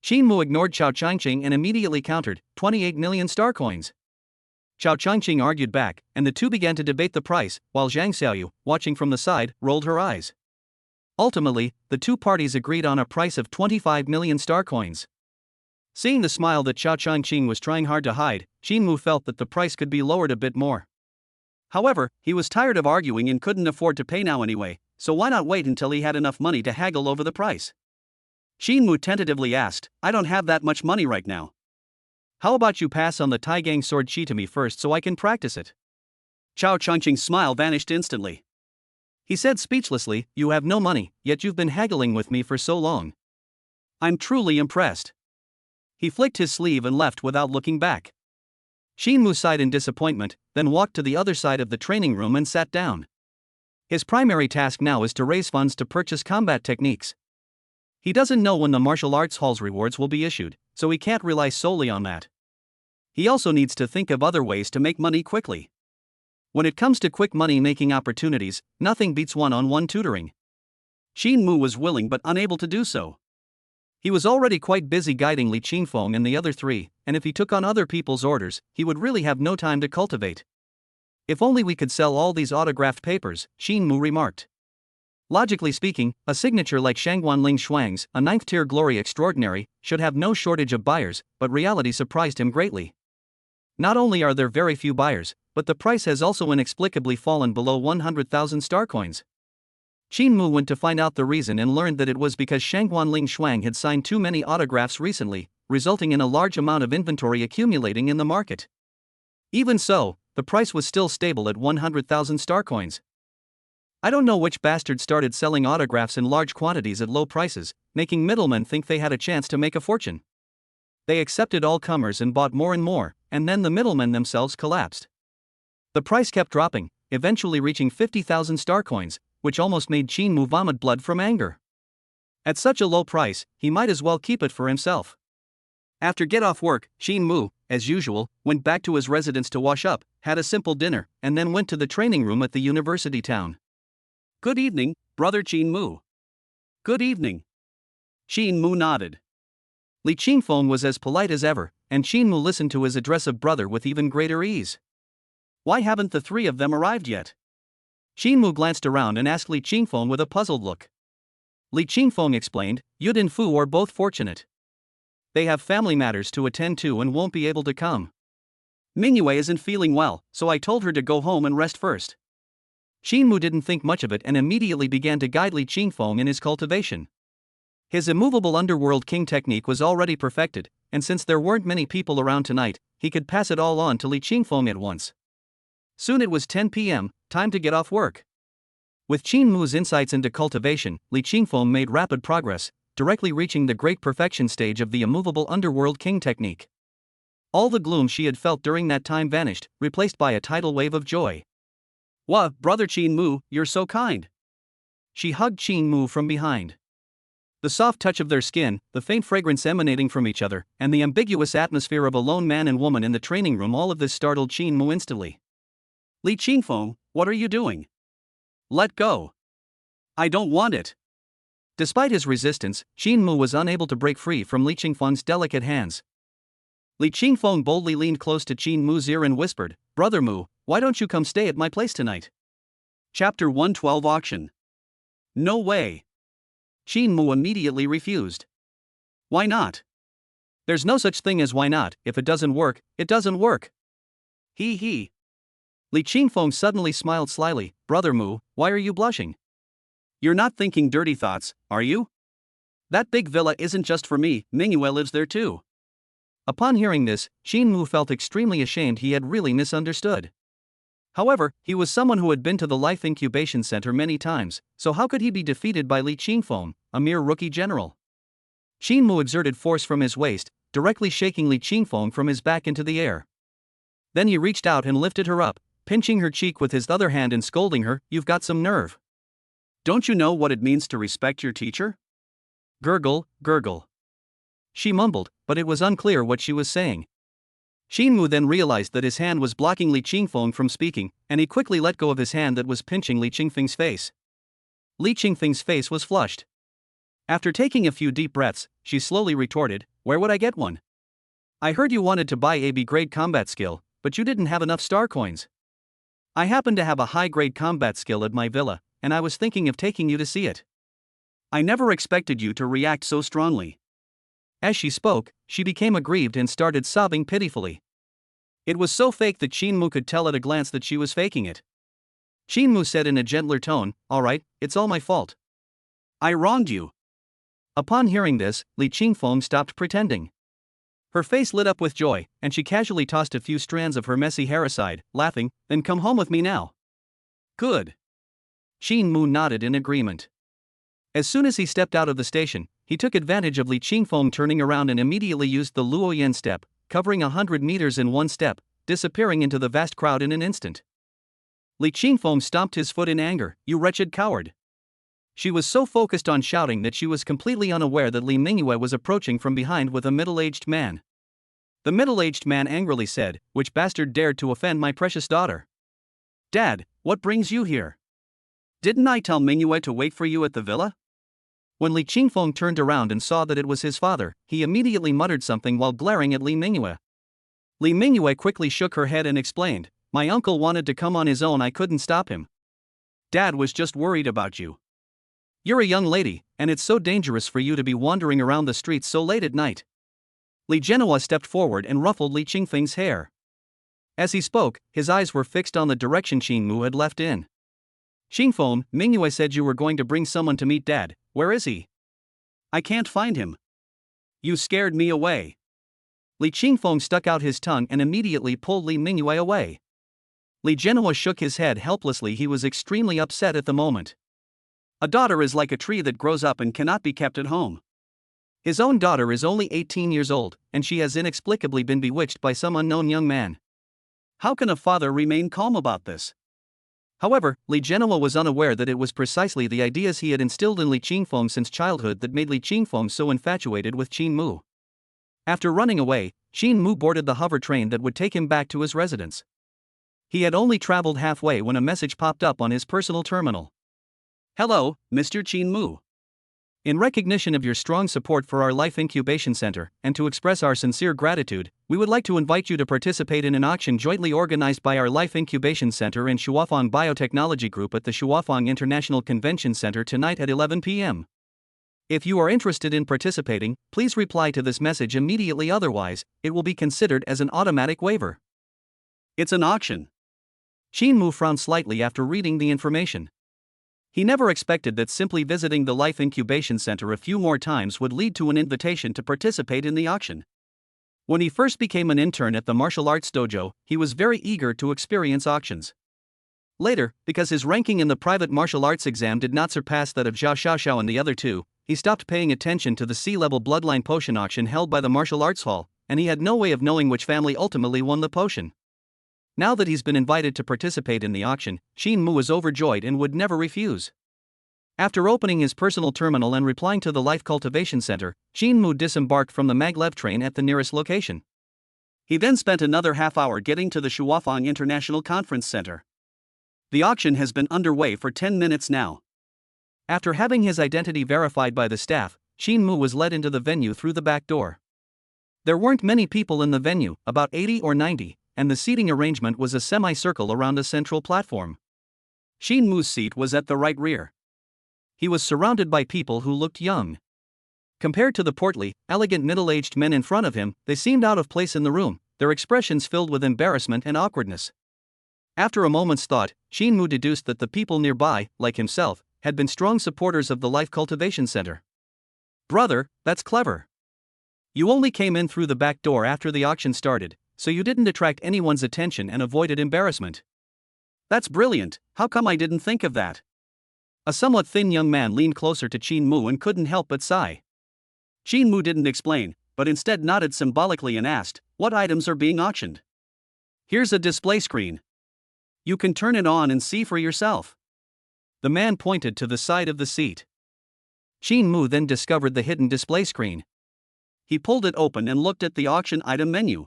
Xin Mu ignored Chao Changqing and immediately countered, 28 million star coins. Chao Changqing argued back, and the two began to debate the price, while Zhang Xiaoyu, watching from the side, rolled her eyes. Ultimately, the two parties agreed on a price of 25 million star coins. Seeing the smile that Chao Changqing was trying hard to hide, Xin Mu felt that the price could be lowered a bit more. However, he was tired of arguing and couldn't afford to pay now anyway, so why not wait until he had enough money to haggle over the price? Xin Mu tentatively asked, I don't have that much money right now. How about you pass on the Taigang Sword Chi to me first so I can practice it? Chao Changqing's smile vanished instantly. He said speechlessly, you have no money, yet you've been haggling with me for so long. I'm truly impressed. He flicked his sleeve and left without looking back. Xin Mu sighed in disappointment, then walked to the other side of the training room and sat down. His primary task now is to raise funds to purchase combat techniques. He doesn't know when the martial arts hall's rewards will be issued, so he can't rely solely on that. He also needs to think of other ways to make money quickly. When it comes to quick money-making opportunities, nothing beats one-on-one tutoring. Xin Mu was willing but unable to do so. He was already quite busy guiding Li Qingfeng and the other three, and if he took on other people's orders, he would really have no time to cultivate. If only we could sell all these autographed papers, Xin Mu remarked. Logically speaking, a signature like Shangwan Ling Shuang's, a 9th-tier glory extraordinary, should have no shortage of buyers, but reality surprised him greatly. Not only are there very few buyers, but the price has also inexplicably fallen below 100,000 star coins. Xin Mu went to find out the reason and learned that it was because Shangwan Ling Shuang had signed too many autographs recently, resulting in a large amount of inventory accumulating in the market. Even so, the price was still stable at 100,000 star coins. I don't know which bastard started selling autographs in large quantities at low prices, making middlemen think they had a chance to make a fortune. They accepted all comers and bought more and more, and then the middlemen themselves collapsed. The price kept dropping, eventually reaching 50,000 star coins, which almost made Xin Mu vomit blood from anger. At such a low price, he might as well keep it for himself. After get off work, Xin Mu, as usual, went back to his residence to wash up, had a simple dinner, and then went to the training room at the university town. Good evening, brother Xin Mu. Good evening. Xin Mu nodded. Li Qingfeng was as polite as ever, and Xin Mu listened to his address of brother with even greater ease. Why haven't the three of them arrived yet? Xin Mu glanced around and asked Li Qingfeng with a puzzled look. Li Qingfeng explained, Yud and Fu are both fortunate. They have family matters to attend to and won't be able to come. Mingyue isn't feeling well, so I told her to go home and rest first. Qin Mu didn't think much of it and immediately began to guide Li Qingfeng in his cultivation. His immovable underworld king technique was already perfected, and since there weren't many people around tonight, he could pass it all on to Li Qingfeng at once. Soon it was 10 p.m., time to get off work. With Qin Mu's insights into cultivation, Li Qingfeng made rapid progress, directly reaching the great perfection stage of the immovable underworld king technique. All the gloom she had felt during that time vanished, replaced by a tidal wave of joy. "Wah, brother Qin Mu, you're so kind." She hugged Qin Mu from behind. The soft touch of their skin, the faint fragrance emanating from each other, and the ambiguous atmosphere of a lone man and woman in the training room, all of this startled Qin Mu instantly. "Li Qingfeng, what are you doing? Let go. I don't want it." Despite his resistance, Qin Mu was unable to break free from Li Qingfeng's delicate hands. Li Qingfeng boldly leaned close to Qin Mu's ear and whispered, "Brother Mu, why don't you come stay at my place tonight?" Chapter 112 Auction. "No way." Qin Mu immediately refused. "Why not?" "There's no such thing as why not. If it doesn't work, it doesn't work." He. Li Qingfeng suddenly smiled slyly, "Brother Mu, why are you blushing? You're not thinking dirty thoughts, are you? That big villa isn't just for me, Mingyue lives there too." Upon hearing this, Qin Mu felt extremely ashamed. He had really misunderstood. However, he was someone who had been to the Life Incubation Center many times, so how could he be defeated by Li Qingfeng, a mere rookie general? Qin Mu exerted force from his waist, directly shaking Li Qingfeng from his back into the air. Then he reached out and lifted her up, pinching her cheek with his other hand and scolding her, "You've got some nerve. Don't you know what it means to respect your teacher?" Gurgle, gurgle. She mumbled, but it was unclear what she was saying. Qin Mu then realized that his hand was blocking Li Qingfeng from speaking, and he quickly let go of his hand that was pinching Li Qingfeng's face. Li Qingfeng's face was flushed. After taking a few deep breaths, she slowly retorted, "Where would I get one? I heard you wanted to buy a B-grade combat skill, but you didn't have enough star coins. I happen to have a high-grade combat skill at my villa, and I was thinking of taking you to see it." "I never expected you to react so strongly." As she spoke, she became aggrieved and started sobbing pitifully. It was so fake that Qin Mu could tell at a glance that she was faking it. Qin Mu said in a gentler tone, "All right, it's all my fault. I wronged you." Upon hearing this, Li Qingfeng stopped pretending. Her face lit up with joy, and she casually tossed a few strands of her messy hair aside, laughing, "Then come home with me now." "Good." Qin Mu nodded in agreement. As soon as he stepped out of the station, he took advantage of Li Qingfeng turning around and immediately used the Luoyan step, covering 100 meters in one step, disappearing into the vast crowd in an instant. Li Qingfeng stomped his foot in anger, "You wretched coward." She was so focused on shouting that she was completely unaware that Li Mingyue was approaching from behind with a middle-aged man. The middle-aged man angrily said, "Which bastard dared to offend my precious daughter?" "Dad, what brings you here? Didn't I tell Mingyue to wait for you at the villa?" When Li Qingfeng turned around and saw that it was his father, he immediately muttered something while glaring at Li Mingyue. Li Mingyue quickly shook her head and explained, "My uncle wanted to come on his own, I couldn't stop him." "Dad was just worried about you. You're a young lady, and it's so dangerous for you to be wandering around the streets so late at night." Li Genoa stepped forward and ruffled Li Qingfeng's hair. As he spoke, his eyes were fixed on the direction Qin Mu had left in. "Qingfeng, Mingyue said you were going to bring someone to meet Dad. Where is he?" "I can't find him. You scared me away." Li Qingfeng stuck out his tongue and immediately pulled Li Mingyue away. Li Genoa shook his head helplessly. He was extremely upset at the moment. A daughter is like a tree that grows up and cannot be kept at home. His own daughter is only 18 years old, and she has inexplicably been bewitched by some unknown young man. How can a father remain calm about this? However, Li Genoa was unaware that it was precisely the ideas he had instilled in Li Qingfeng since childhood that made Li Qingfeng so infatuated with Qin Mu. After running away, Qin Mu boarded the hover train that would take him back to his residence. He had only traveled halfway when a message popped up on his personal terminal. "Hello, Mr. Qin Mu. In recognition of your strong support for our Life Incubation Center, and to express our sincere gratitude, we would like to invite you to participate in an auction jointly organized by our Life Incubation Center and Shuafang Biotechnology Group at the Shuafang International Convention Center tonight at 11 p.m. If you are interested in participating, please reply to this message immediately, otherwise, it will be considered as an automatic waiver. It's an auction. Shinmu frowned slightly after reading the information. He never expected that simply visiting the Life Incubation Center a few more times would lead to an invitation to participate in the auction. When he first became an intern at the martial arts dojo, he was very eager to experience auctions. Later, because his ranking in the private martial arts exam did not surpass that of Zhao Xiaoxiao and the other two, he stopped paying attention to the C-level bloodline potion auction held by the martial arts hall, and he had no way of knowing which family ultimately won the potion. Now that he's been invited to participate in the auction, Shinmu was overjoyed and would never refuse. After opening his personal terminal and replying to the Life Cultivation Center, Shinmu disembarked from the maglev train at the nearest location. He then spent another half hour getting to the Shuafang International Conference Center. The auction has been underway for 10 minutes now. After having his identity verified by the staff, Shinmu was led into the venue through the back door. There weren't many people in the venue, about 80 or 90, and the seating arrangement was a semicircle around a central platform. Shinmu's seat was at the right rear. He was surrounded by people who looked young. Compared to the portly, elegant middle-aged men in front of him, they seemed out of place in the room, their expressions filled with embarrassment and awkwardness. After a moment's thought, Shinmu deduced that the people nearby, like himself, had been strong supporters of the Life Cultivation Center. Brother, that's clever. You only came in through the back door after the auction started, so you didn't attract anyone's attention and avoided embarrassment. That's brilliant, how come I didn't think of that? A somewhat thin young man leaned closer to Shinmu and couldn't help but sigh. Shinmu didn't explain, but instead nodded symbolically and asked, "What items are being auctioned?" "Here's a display screen. You can turn it on and see for yourself." The man pointed to the side of the seat. Shinmu then discovered the hidden display screen. He pulled it open and looked at the auction item menu.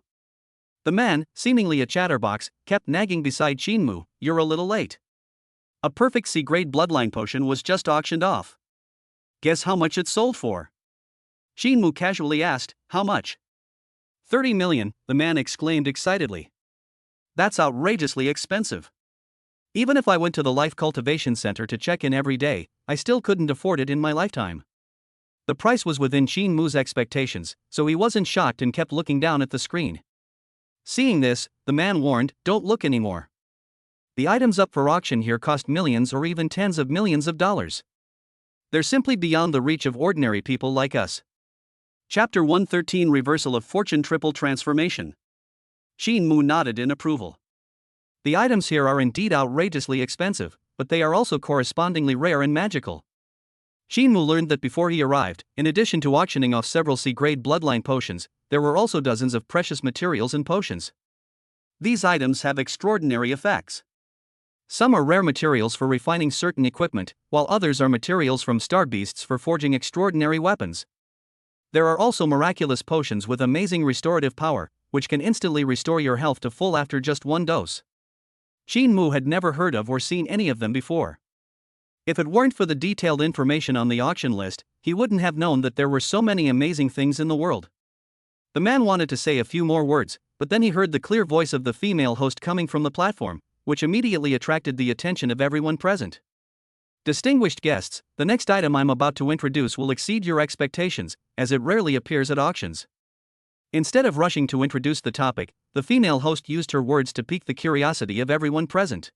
The man, seemingly a chatterbox, kept nagging beside Shinmu, "You're a little late. A perfect C-grade bloodline potion was just auctioned off. Guess how much it sold for?" Shinmu casually asked, "How much?" 30 million, the man exclaimed excitedly. That's outrageously expensive. Even if I went to the Life Cultivation Center to check in every day, I still couldn't afford it in my lifetime. The price was within Shinmu's expectations, so he wasn't shocked and kept looking down at the screen. Seeing this, the man warned, "Don't look anymore. The items up for auction here cost millions or even tens of millions of dollars. They're simply beyond the reach of ordinary people like us." Chapter 113 Reversal of Fortune Triple Transformation. Shinmu nodded in approval. The items here are indeed outrageously expensive, but they are also correspondingly rare and magical. Shinmu learned that before he arrived, in addition to auctioning off several C-grade bloodline potions, there were also dozens of precious materials and potions. These items have extraordinary effects. Some are rare materials for refining certain equipment, while others are materials from star beasts for forging extraordinary weapons. There are also miraculous potions with amazing restorative power, which can instantly restore your health to full after just one dose. Shinmu had never heard of or seen any of them before. If it weren't for the detailed information on the auction list, he wouldn't have known that there were so many amazing things in the world. The man wanted to say a few more words, but then he heard the clear voice of the female host coming from the platform, which immediately attracted the attention of everyone present. "Distinguished guests, the next item I'm about to introduce will exceed your expectations, as it rarely appears at auctions." Instead of rushing to introduce the topic, the female host used her words to pique the curiosity of everyone present.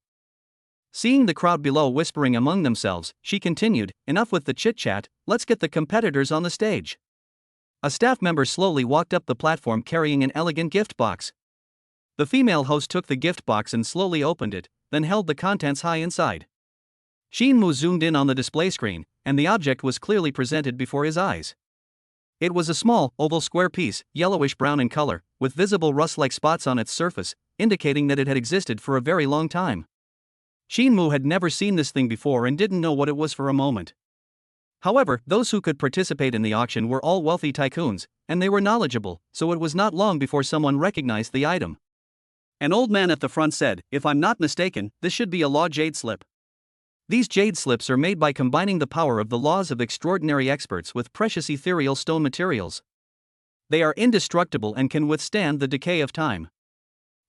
Seeing the crowd below whispering among themselves, she continued, "Enough with the chit-chat, let's get the competitors on the stage." A staff member slowly walked up the platform carrying an elegant gift box. The female host took the gift box and slowly opened it, then held the contents high inside. Shinmu zoomed in on the display screen, and the object was clearly presented before his eyes. It was a small, oval square piece, yellowish-brown in color, with visible rust-like spots on its surface, indicating that it had existed for a very long time. Shinmu had never seen this thing before and didn't know what it was for a moment. However, those who could participate in the auction were all wealthy tycoons, and they were knowledgeable, so it was not long before someone recognized the item. An old man at the front said, "If I'm not mistaken, this should be a law jade slip." These jade slips are made by combining the power of the laws of extraordinary experts with precious ethereal stone materials. They are indestructible and can withstand the decay of time.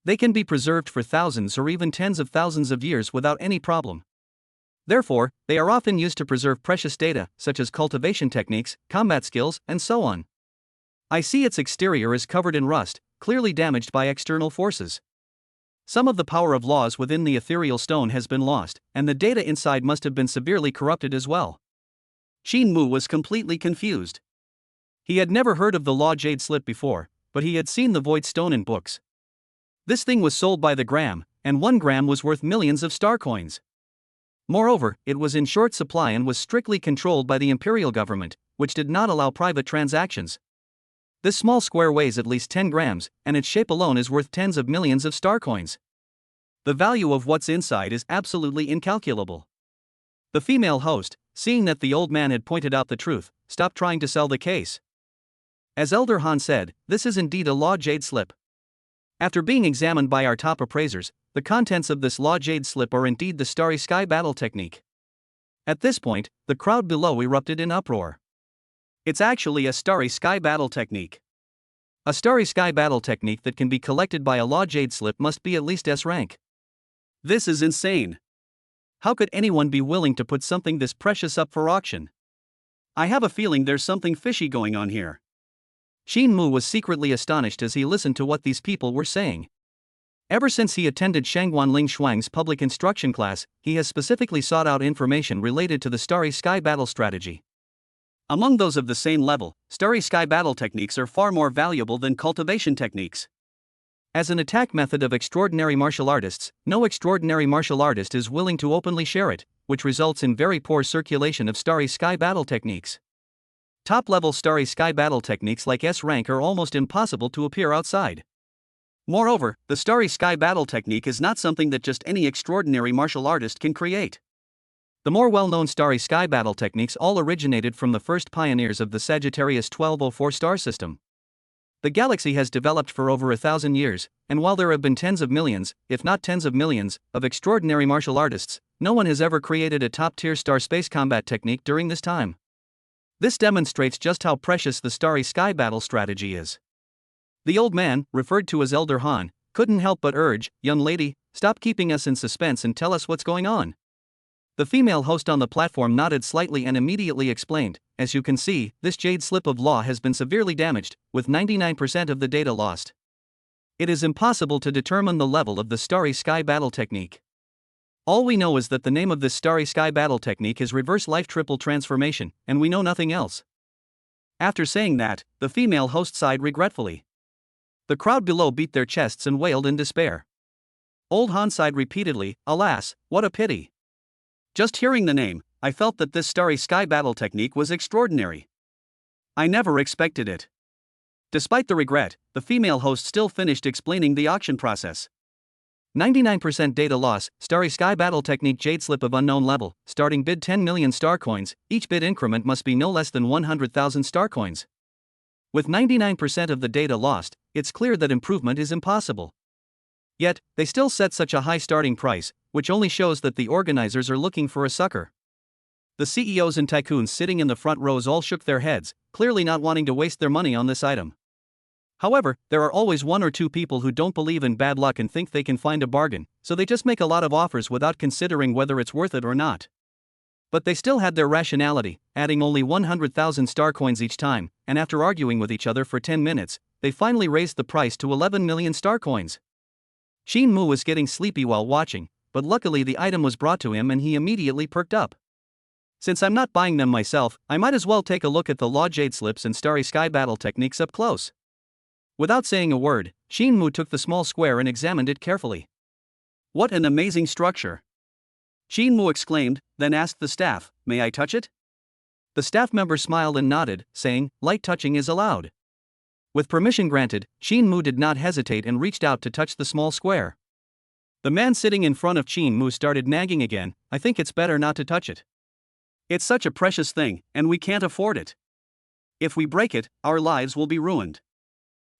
They can be preserved for thousands or even tens of thousands of years without any problem. Therefore, they are often used to preserve precious data, such as cultivation techniques, combat skills, and so on. I see its exterior is covered in rust, clearly damaged by external forces. Some of the power of laws within the ethereal stone has been lost, and the data inside must have been severely corrupted as well. Shin Mu was completely confused. He had never heard of the law jade slip before, but he had seen the void stone in books. This thing was sold by the gram, and 1 gram was worth millions of star coins. Moreover, it was in short supply and was strictly controlled by the imperial government, which did not allow private transactions. This small square weighs at least 10 grams, and its shape alone is worth tens of millions of star coins. The value of what's inside is absolutely incalculable. The female host, seeing that the old man had pointed out the truth, stopped trying to sell the case. As Elder Han said, this is indeed a law jade slip. After being examined by our top appraisers, the contents of this law jade slip are indeed the Starry Sky battle technique. At this point, the crowd below erupted in uproar. It's actually a Starry Sky battle technique. A Starry Sky battle technique that can be collected by a law jade slip must be at least S rank. This is insane. How could anyone be willing to put something this precious up for auction? I have a feeling there's something fishy going on here. Shin Mu was secretly astonished as he listened to what these people were saying. Ever since he attended Shangguan Ling Shuang's public instruction class, he has specifically sought out information related to the Starry Sky battle strategy. Among those of the same level, Starry Sky battle techniques are far more valuable than cultivation techniques. As an attack method of extraordinary martial artists, no extraordinary martial artist is willing to openly share it, which results in very poor circulation of Starry Sky battle techniques. Top-level Starry Sky battle techniques like S rank are almost impossible to appear outside. Moreover, the Starry Sky battle technique is not something that just any extraordinary martial artist can create. The more well-known Starry Sky battle techniques all originated from the first pioneers of the Sagittarius 1204 star system. The galaxy has developed for over 1,000 years, and while there have been tens of millions, if not tens of millions, of extraordinary martial artists, no one has ever created a top-tier star space combat technique during this time. This demonstrates just how precious the Starry Sky battle strategy is. The old man, referred to as Elder Han, couldn't help but urge, "Young lady, stop keeping us in suspense and tell us what's going on." The female host on the platform nodded slightly and immediately explained, "As you can see, this jade slip of law has been severely damaged, with 99% of the data lost. It is impossible to determine the level of the Starry Sky battle technique. All we know is that the name of this Starry Sky battle technique is Reverse Life Triple Transformation, and we know nothing else." After saying that, the female host sighed regretfully. The crowd below beat their chests and wailed in despair. Old Han sighed repeatedly, "Alas, what a pity. Just hearing the name, I felt that this Starry Sky battle technique was extraordinary. I never expected it." Despite the regret, the female host still finished explaining the auction process. 99% data loss, Starry Sky battle technique jade slip of unknown level, starting bid 10 million star coins, each bid increment must be no less than 100,000 star coins. With 99% of the data lost, it's clear that improvement is impossible. Yet, they still set such a high starting price, which only shows that the organizers are looking for a sucker. The CEOs and tycoons sitting in the front rows all shook their heads, clearly not wanting to waste their money on this item. However, there are always one or two people who don't believe in bad luck and think they can find a bargain, so they just make a lot of offers without considering whether it's worth it or not. But they still had their rationality, adding only 100,000 star coins each time, and after arguing with each other for 10 minutes, they finally raised the price to 11 million star coins. Shin Mu was getting sleepy while watching, but luckily the item was brought to him and he immediately perked up. Since I'm not buying them myself, I might as well take a look at the law jade slips and Starry Sky battle techniques up close. Without saying a word, Shin Mu took the small square and examined it carefully. "What an amazing structure!" Shin Mu exclaimed, then asked the staff, "May I touch it?" The staff member smiled and nodded, saying, "Light touching is allowed." With permission granted, Shin Mu did not hesitate and reached out to touch the small square. The man sitting in front of Shin Mu started nagging again, "I think it's better not to touch it. It's such a precious thing, and we can't afford it. If we break it, our lives will be ruined."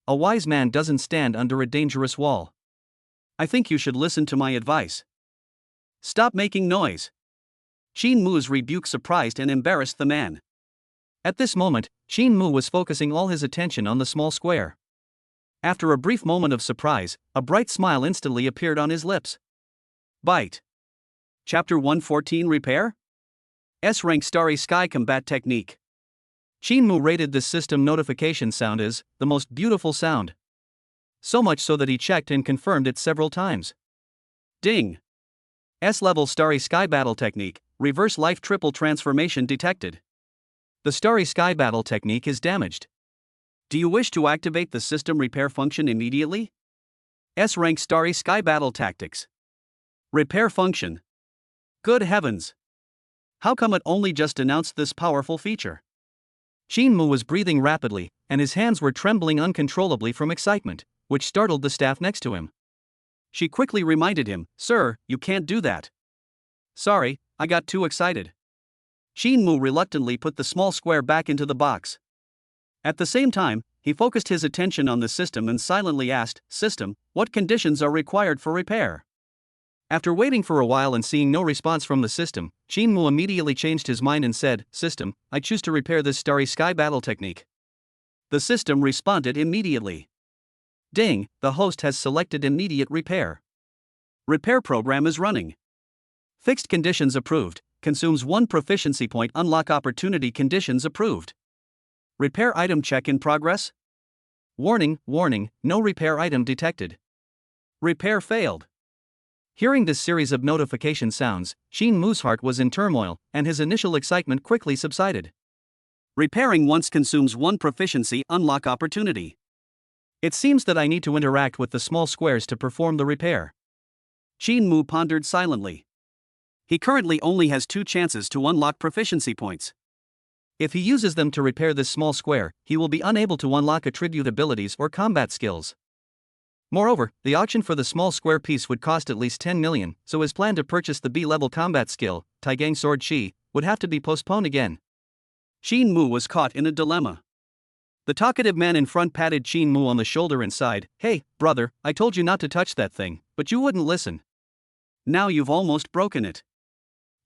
A wise man doesn't stand under a dangerous wall. "I think you should listen to my advice. Stop making noise." Shin Mu's rebuke surprised and embarrassed the man. At this moment, Shin Mu was focusing all his attention on the small square. After a brief moment of surprise, a bright smile instantly appeared on his lips. "Bite." Chapter 114 Repair? S-Rank Starry Sky Combat Technique. Shinmu rated this system notification sound as the most beautiful sound. So much so that he checked and confirmed it several times. Ding! S-Level Starry Sky Battle Technique, Reverse Life Triple Transformation detected. The Starry Sky Battle technique is damaged. Do you wish to activate the system repair function immediately? S-Rank Starry Sky Battle Tactics. Repair function. Good heavens! How come it only just announced this powerful feature? Shinmu was breathing rapidly, and his hands were trembling uncontrollably from excitement, which startled the staff next to him. She quickly reminded him, "Sir, you can't do that." "Sorry, I got too excited." Shinmu reluctantly put the small square back into the box. At the same time, he focused his attention on the system and silently asked, "System, what conditions are required for repair?" After waiting for a while and seeing no response from the system, Shinmu immediately changed his mind and said, "System, I choose to repair this Starry Sky Battle technique." The system responded immediately. "Ding, the host has selected immediate repair. Repair program is running. Fixed conditions approved, consumes 1 proficiency point, unlock opportunity conditions approved. Repair item check in progress? Warning, warning, no repair item detected. Repair failed." Hearing this series of notification sounds, Shinmu's heart was in turmoil, and his initial excitement quickly subsided. Repairing once consumes 1 proficiency, unlock opportunity. It seems that I need to interact with the small squares to perform the repair. Shinmu pondered silently. He currently only has 2 chances to unlock proficiency points. If he uses them to repair this small square, he will be unable to unlock attribute abilities or combat skills. Moreover, the auction for the small square piece would cost at least 10 million, so his plan to purchase the B-level combat skill, Taigang Sword Shi, would have to be postponed again. Shinmu was caught in a dilemma. The talkative man in front patted Shinmu on the shoulder and sighed, "Hey, brother, I told you not to touch that thing, but you wouldn't listen. Now you've almost broken it."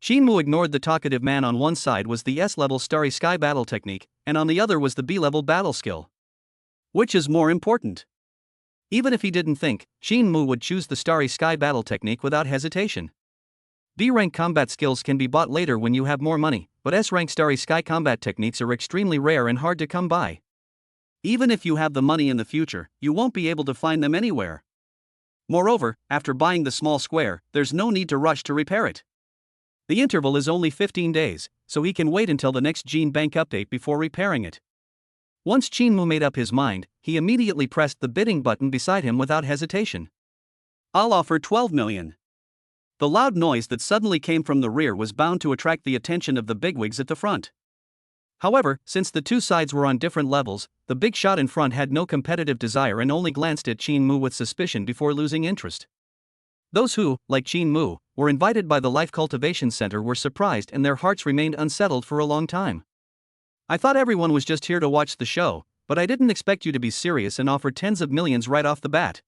Shinmu ignored the talkative man. On one side was the S-level Starry Sky Battle technique, and on the other was the B-level battle skill. Which is more important? Even if he didn't think, Shinmu would choose the Starry Sky Battle technique without hesitation. B-rank combat skills can be bought later when you have more money, but S-rank Starry Sky combat techniques are extremely rare and hard to come by. Even if you have the money in the future, you won't be able to find them anywhere. Moreover, after buying the small square, there's no need to rush to repair it. The interval is only 15 days, so he can wait until the next Gene Bank update before repairing it. Once Shinmu made up his mind, he immediately pressed the bidding button beside him without hesitation. "I'll offer 12 million. The loud noise that suddenly came from the rear was bound to attract the attention of the bigwigs at the front. However, since the two sides were on different levels, the big shot in front had no competitive desire and only glanced at Shinmu with suspicion before losing interest. Those who, like Shinmu, were invited by the Life Cultivation Center were surprised and their hearts remained unsettled for a long time. "I thought everyone was just here to watch the show, but I didn't expect you to be serious and offer tens of millions right off the bat.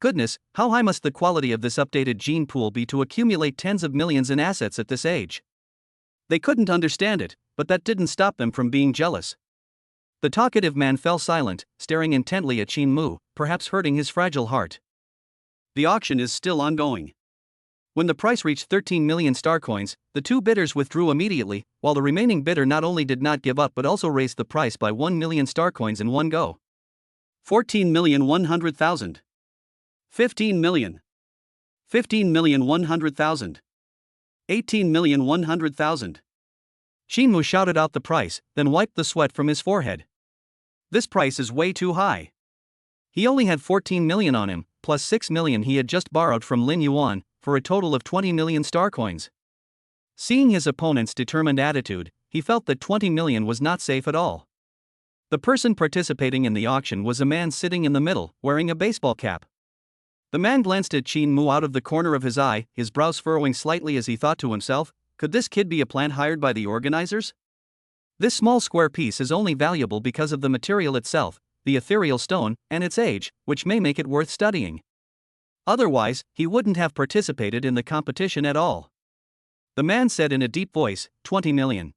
Goodness, how high must the quality of this updated gene pool be to accumulate tens of millions in assets at this age?" They couldn't understand it, but that didn't stop them from being jealous. The talkative man fell silent, staring intently at Shinmu, perhaps hurting his fragile heart. The auction is still ongoing. When the price reached 13 million star coins, the two bidders withdrew immediately, while the remaining bidder not only did not give up but also raised the price by 1 million star coins in one go. 14,100,000. 15 million. 15,100,000. 18,100,000. Shinmu shouted out the price, then wiped the sweat from his forehead. This price is way too high. He only had 14 million on him, plus 6 million he had just borrowed from Lin Yuan, for a total of 20 million star coins. Seeing his opponent's determined attitude, he felt that 20 million was not safe at all. The person participating in the auction was a man sitting in the middle, wearing a baseball cap. The man glanced at Shinmu out of the corner of his eye, his brows furrowing slightly as he thought to himself, could this kid be a plant hired by the organizers? This small square piece is only valuable because of the material itself, the ethereal stone, and its age, which may make it worth studying. Otherwise, he wouldn't have participated in the competition at all. The man said in a deep voice, 20 million.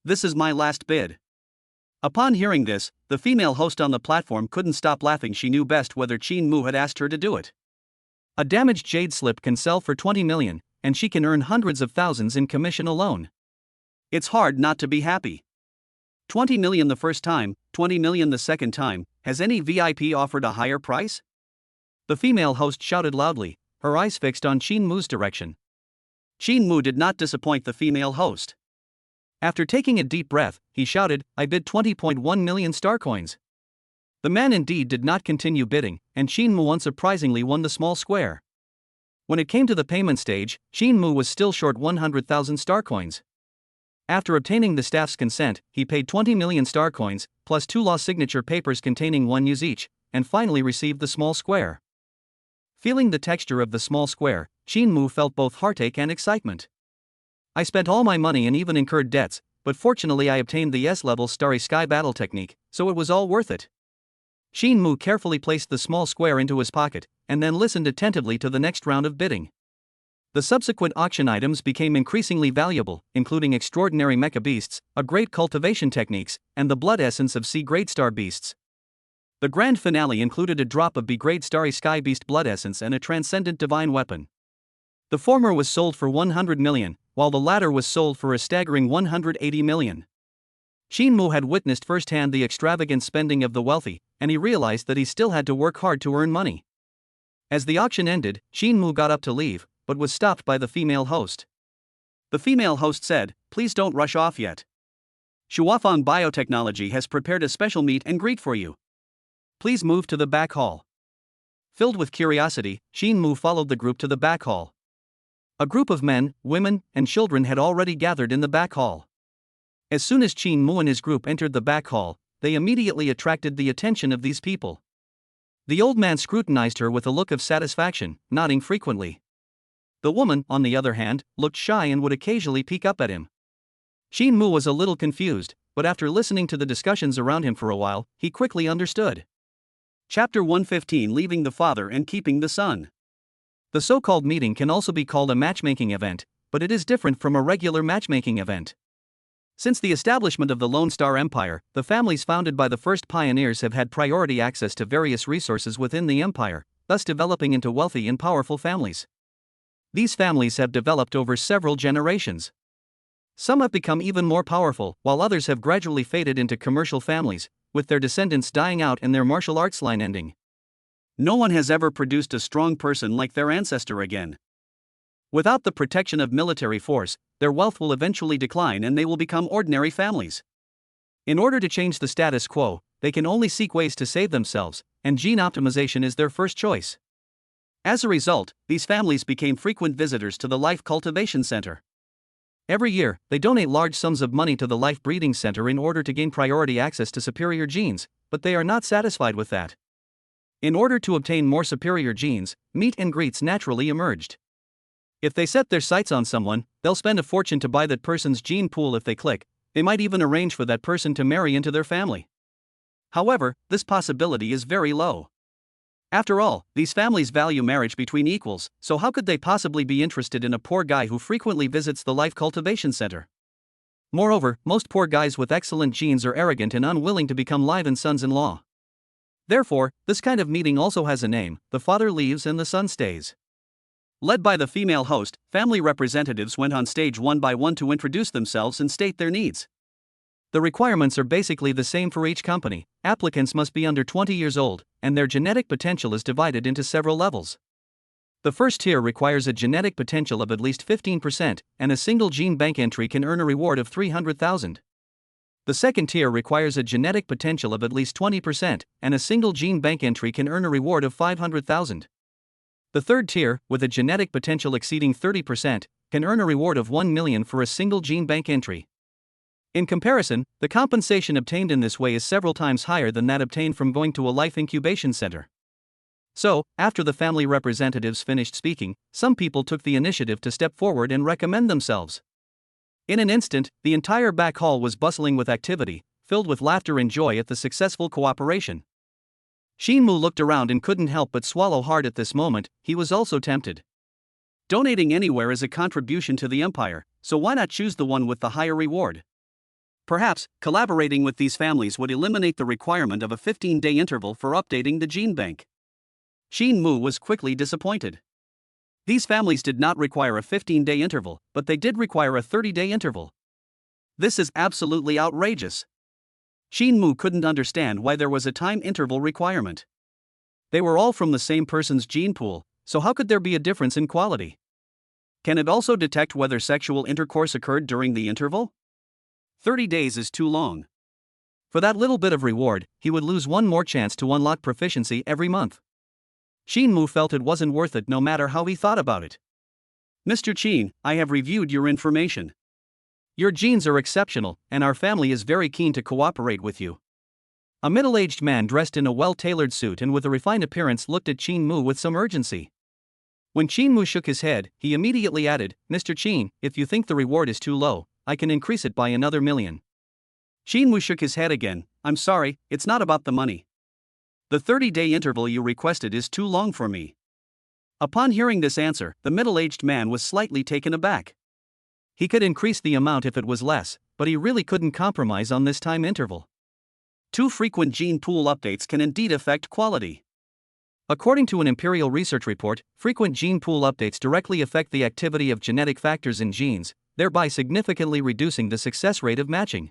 This is my last bid. Upon hearing this, the female host on the platform couldn't stop laughing. She knew best whether Shinmu had asked her to do it. A damaged jade slip can sell for 20 million, and she can earn hundreds of thousands in commission alone. It's hard not to be happy. 20 million the first time, 20 million the second time. Has any VIP offered a higher price? The female host shouted loudly, her eyes fixed on Shin Mu's direction. Shin Mu did not disappoint the female host. After taking a deep breath, he shouted, I bid 20.1 million star coins. The man indeed did not continue bidding, and Shin Mu unsurprisingly won the small square. When it came to the payment stage, Shin Mu was still short 100,000 star coins. After obtaining the staff's consent, he paid 20 million star coins, plus 2 law signature papers containing 1 use each, and finally received the small square. Feeling the texture of the small square, Shin Mu felt both heartache and excitement. I spent all my money and even incurred debts, but fortunately I obtained the S-level Starry Sky battle technique, so it was all worth it. Shin Mu carefully placed the small square into his pocket, and then listened attentively to the next round of bidding. The subsequent auction items became increasingly valuable, including extraordinary mecha beasts, a great cultivation techniques, and the blood essence of C-grade star beasts. The grand finale included a drop of B-grade Starry Sky Beast blood essence and a transcendent divine weapon. The former was sold for 100 million, while the latter was sold for a staggering 180 million. Shin Mu had witnessed firsthand the extravagant spending of the wealthy, and he realized that he still had to work hard to earn money. As the auction ended, Shin Mu got up to leave, but was stopped by the female host. The female host said, please don't rush off yet. Shuafang Biotechnology has prepared a special meet and greet for you. Please move to the back hall. Filled with curiosity, Shin Mu followed the group to the back hall. A group of men, women, and children had already gathered in the back hall. As soon as Shin Mu and his group entered the back hall, they immediately attracted the attention of these people. The old man scrutinized her with a look of satisfaction, nodding frequently. The woman, on the other hand, looked shy and would occasionally peek up at him. Shin Mu was a little confused, but after listening to the discussions around him for a while, he quickly understood. Chapter 115 Leaving the Father and Keeping the Son. The so-called meeting can also be called a matchmaking event, but it is different from a regular matchmaking event. Since the establishment of the Lone Star Empire, the families founded by the first pioneers have had priority access to various resources within the empire, thus developing into wealthy and powerful families. These families have developed over several generations. Some have become even more powerful, while others have gradually faded into commercial families, with their descendants dying out and their martial arts line ending. No one has ever produced a strong person like their ancestor again. Without the protection of military force, their wealth will eventually decline and they will become ordinary families. In order to change the status quo, they can only seek ways to save themselves, and gene optimization is their first choice. As a result, these families became frequent visitors to the Life Cultivation Center. Every year, they donate large sums of money to the Life Breeding Center in order to gain priority access to superior genes, but they are not satisfied with that. In order to obtain more superior genes, meet and greets naturally emerged. If they set their sights on someone, they'll spend a fortune to buy that person's gene pool if they click. They might even arrange for that person to marry into their family. However, this possibility is very low. After all, these families value marriage between equals, so how could they possibly be interested in a poor guy who frequently visits the Life Cultivation Center? Moreover, most poor guys with excellent genes are arrogant and unwilling to become live-in sons-in-law. Therefore, this kind of meeting also has a name: the father leaves and the son stays. Led by the female host, family representatives went on stage one by one to introduce themselves and state their needs. The requirements are basically the same for each company. Applicants must be under 20 years old, and their genetic potential is divided into several levels. The first tier requires a genetic potential of at least 15%, and a single gene bank entry can earn a reward of 300,000. The second tier requires a genetic potential of at least 20%, and a single gene bank entry can earn a reward of 500,000. The third tier, with a genetic potential exceeding 30%, can earn a reward of 1 million for a single gene bank entry. In comparison, the compensation obtained in this way is several times higher than that obtained from going to a life incubation center. So, after the family representatives finished speaking, some people took the initiative to step forward and recommend themselves. In an instant, the entire back hall was bustling with activity, filled with laughter and joy at the successful cooperation. Shin Mu looked around and couldn't help but swallow hard at this moment. He was also tempted. Donating anywhere is a contribution to the empire, so why not choose the one with the higher reward? Perhaps, collaborating with these families would eliminate the requirement of a 15-day interval for updating the gene bank. Shin Mu was quickly disappointed. These families did not require a 15-day interval, but they did require a 30-day interval. This is absolutely outrageous. Shin Mu couldn't understand why there was a time interval requirement. They were all from the same person's gene pool, so how could there be a difference in quality? Can it also detect whether sexual intercourse occurred during the interval? 30 days is too long. For that little bit of reward, he would lose one more chance to unlock proficiency every month. Shin Mu felt it wasn't worth it no matter how he thought about it. Mr. Chin, I have reviewed your information. Your genes are exceptional, and our family is very keen to cooperate with you. A middle-aged man dressed in a well-tailored suit and with a refined appearance looked at Shin Mu with some urgency. When Shin Mu shook his head, he immediately added, Mr. Chin, if you think the reward is too low, I can increase it by another $1 million. Shin Mu shook his head again. I'm sorry, it's not about the money. The 30-day interval you requested is too long for me. Upon hearing this answer, the middle-aged man was slightly taken aback. He could increase the amount if it was less, but he really couldn't compromise on this time interval. Too frequent gene pool updates can indeed affect quality. According to an Imperial research report, frequent gene pool updates directly affect the activity of genetic factors in genes, thereby significantly reducing the success rate of matching.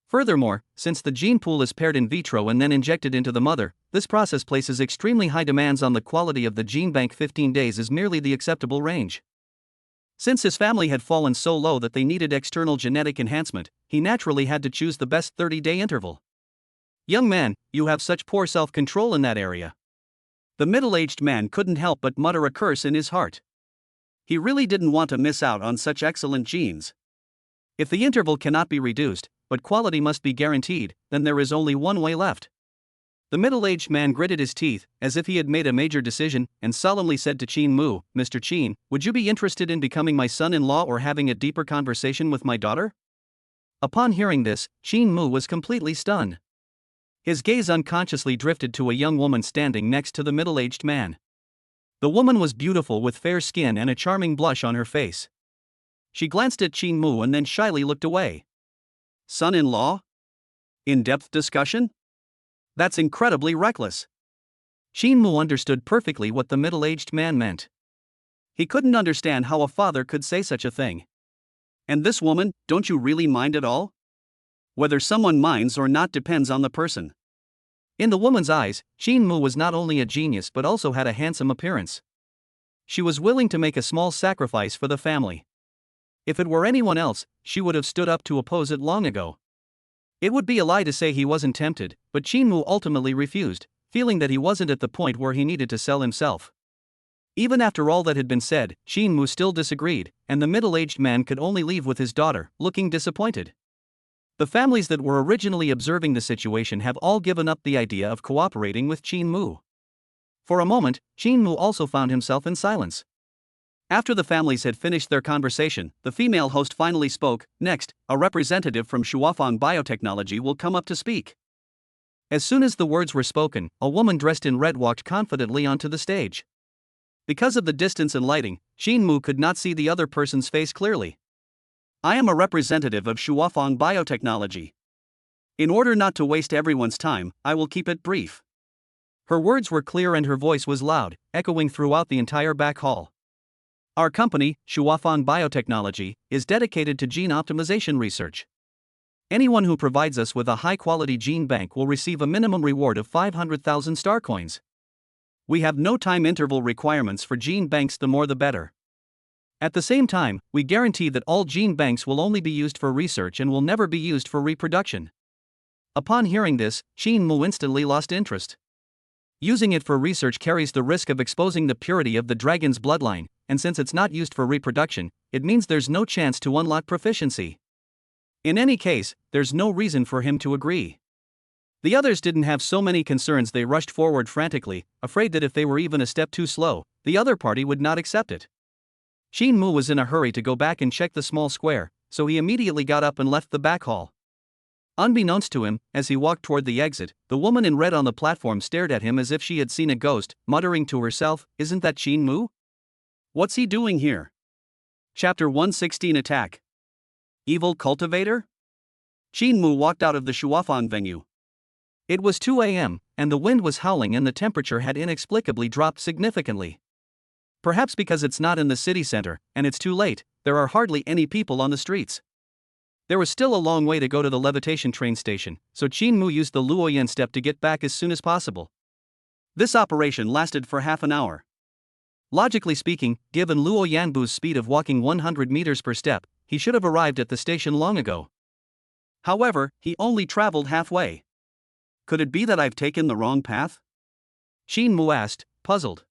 Furthermore, since the gene pool is paired in vitro and then injected into the mother, this process places extremely high demands on the quality of the gene bank. 15 days is merely the acceptable range. Since his family had fallen so low that they needed external genetic enhancement, he naturally had to choose the best 30-day interval. Young man, you have such poor self-control in that area. The middle-aged man couldn't help but mutter a curse in his heart. He really didn't want to miss out on such excellent genes. If the interval cannot be reduced, but quality must be guaranteed, then there is only one way left. The middle-aged man gritted his teeth, as if he had made a major decision, and solemnly said to Shin Mu, Mr. Chin, would you be interested in becoming my son-in-law or having a deeper conversation with my daughter? Upon hearing this, Shin Mu was completely stunned. His gaze unconsciously drifted to a young woman standing next to the middle-aged man. The woman was beautiful with fair skin and a charming blush on her face. She glanced at Shin Mu and then shyly looked away. Son-in-law? In-depth discussion? That's incredibly reckless. Shin Mu understood perfectly what the middle-aged man meant. He couldn't understand how a father could say such a thing. And this woman, don't you really mind at all? Whether someone minds or not depends on the person. In the woman's eyes, Shin Mu was not only a genius but also had a handsome appearance. She was willing to make a small sacrifice for the family. If it were anyone else, she would have stood up to oppose it long ago. It would be a lie to say he wasn't tempted, but Shin Mu ultimately refused, feeling that he wasn't at the point where he needed to sell himself. Even after all that had been said, Shin Mu still disagreed, and the middle-aged man could only leave with his daughter, looking disappointed. The families that were originally observing the situation have all given up the idea of cooperating with Shin Mu. For a moment, Shin Mu also found himself in silence. After the families had finished their conversation, the female host finally spoke. Next, a representative from Shuafang Biotechnology will come up to speak. As soon as the words were spoken, a woman dressed in red walked confidently onto the stage. Because of the distance and lighting, Shin Mu could not see the other person's face clearly. I am a representative of Shuafang Biotechnology. In order not to waste everyone's time, I will keep it brief. Her words were clear and her voice was loud, echoing throughout the entire back hall. Our company, Shuafang Biotechnology, is dedicated to gene optimization research. Anyone who provides us with a high-quality gene bank will receive a minimum reward of 500,000 star coins. We have no time interval requirements for gene banks, the more the better. At the same time, we guarantee that all gene banks will only be used for research and will never be used for reproduction. Upon hearing this, Shin Mu instantly lost interest. Using it for research carries the risk of exposing the purity of the dragon's bloodline, and since it's not used for reproduction, it means there's no chance to unlock proficiency. In any case, there's no reason for him to agree. The others didn't have so many concerns. They rushed forward frantically, afraid that if they were even a step too slow, the other party would not accept it. Shin Mu was in a hurry to go back and check the small square, so he immediately got up and left the back hall. Unbeknownst to him, as he walked toward the exit, the woman in red on the platform stared at him as if she had seen a ghost, muttering to herself, "Isn't that Shin Mu? What's he doing here?" Chapter 116 Attack. Evil Cultivator? Shin Mu walked out of the Shuafang venue. It was 2 a.m., and the wind was howling and the temperature had inexplicably dropped significantly. Perhaps because it's not in the city center, and it's too late, there are hardly any people on the streets. There was still a long way to go to the levitation train station, so Qin Mu used the Luoyan step to get back as soon as possible. This operation lasted for half an hour. Logically speaking, given Luo Yanbu's speed of walking 100 meters per step, he should have arrived at the station long ago. However, he only traveled halfway. Could it be that I've taken the wrong path? Qin Mu asked, puzzled.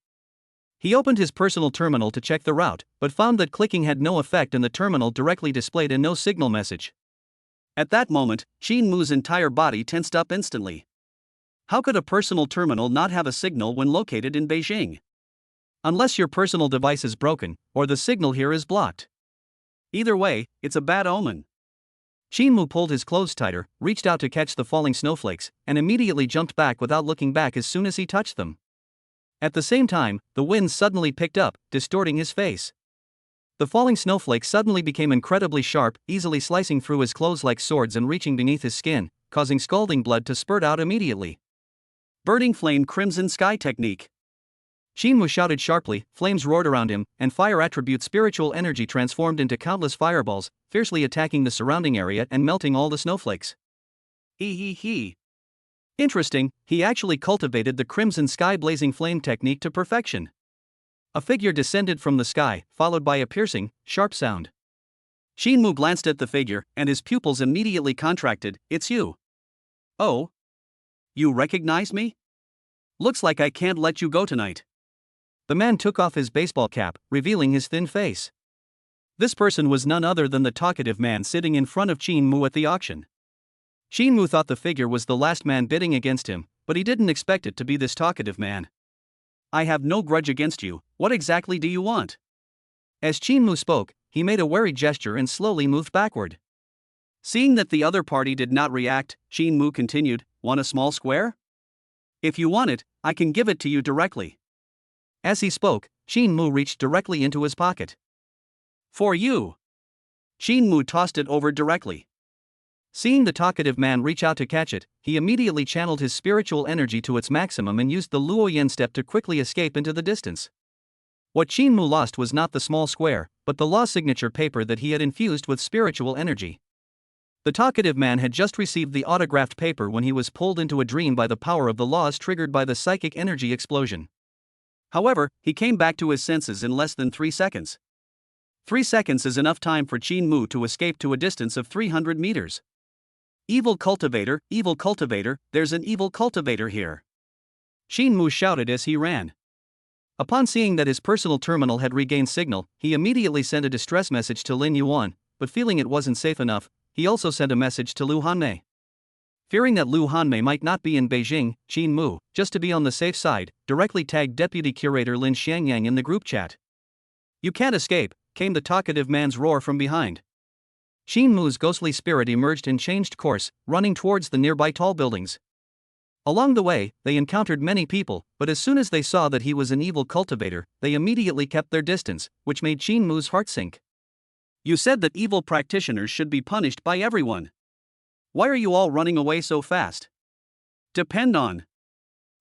He opened his personal terminal to check the route, but found that clicking had no effect and the terminal directly displayed a no signal message. At that moment, Qin Mu's entire body tensed up instantly. How could a personal terminal not have a signal when located in Beijing? Unless your personal device is broken, or the signal here is blocked. Either way, it's a bad omen. Qin Mu pulled his clothes tighter, reached out to catch the falling snowflakes, and immediately jumped back without looking back as soon as he touched them. At the same time, the wind suddenly picked up, distorting his face. The falling snowflakes suddenly became incredibly sharp, easily slicing through his clothes like swords and reaching beneath his skin, causing scalding blood to spurt out immediately. Burning flame crimson sky technique. Qin Mu shouted sharply, flames roared around him, and fire attribute spiritual energy transformed into countless fireballs, fiercely attacking the surrounding area and melting all the snowflakes. He. Interesting, he actually cultivated the crimson sky blazing flame technique to perfection. A figure descended from the sky, followed by a piercing, sharp sound. Qin Mu glanced at the figure, and his pupils immediately contracted. It's you. Oh? You recognize me? Looks like I can't let you go tonight. The man took off his baseball cap, revealing his thin face. This person was none other than the talkative man sitting in front of Qin Mu at the auction. Qin Mu thought the figure was the last man bidding against him, but he didn't expect it to be this talkative man. I have no grudge against you, what exactly do you want? As Qin Mu spoke, he made a wary gesture and slowly moved backward. Seeing that the other party did not react, Qin Mu continued, want a small square? If you want it, I can give it to you directly. As he spoke, Qin Mu reached directly into his pocket. For you. Qin Mu tossed it over directly. Seeing the talkative man reach out to catch it, he immediately channeled his spiritual energy to its maximum and used the Luoyan step to quickly escape into the distance. What Qin Mu lost was not the small square, but the law signature paper that he had infused with spiritual energy. The talkative man had just received the autographed paper when he was pulled into a dream by the power of the laws triggered by the psychic energy explosion. However, he came back to his senses in less than 3 seconds. 3 seconds is enough time for Qin Mu to escape to a distance of 300 meters. Evil cultivator, there's an evil cultivator here. Qin Mu shouted as he ran. Upon seeing that his personal terminal had regained signal, he immediately sent a distress message to Lin Yuan, but feeling it wasn't safe enough, he also sent a message to Lu Hanmei. Fearing that Lu Hanmei might not be in Beijing, Qin Mu, just to be on the safe side, directly tagged Deputy Curator Lin Xiangyang in the group chat. You can't escape, came the talkative man's roar from behind. Qin Mu's ghostly spirit emerged and changed course, running towards the nearby tall buildings. Along the way, they encountered many people, but as soon as they saw that he was an evil cultivator, they immediately kept their distance, which made Qin Mu's heart sink. You said that evil practitioners should be punished by everyone. Why are you all running away so fast? Depend on.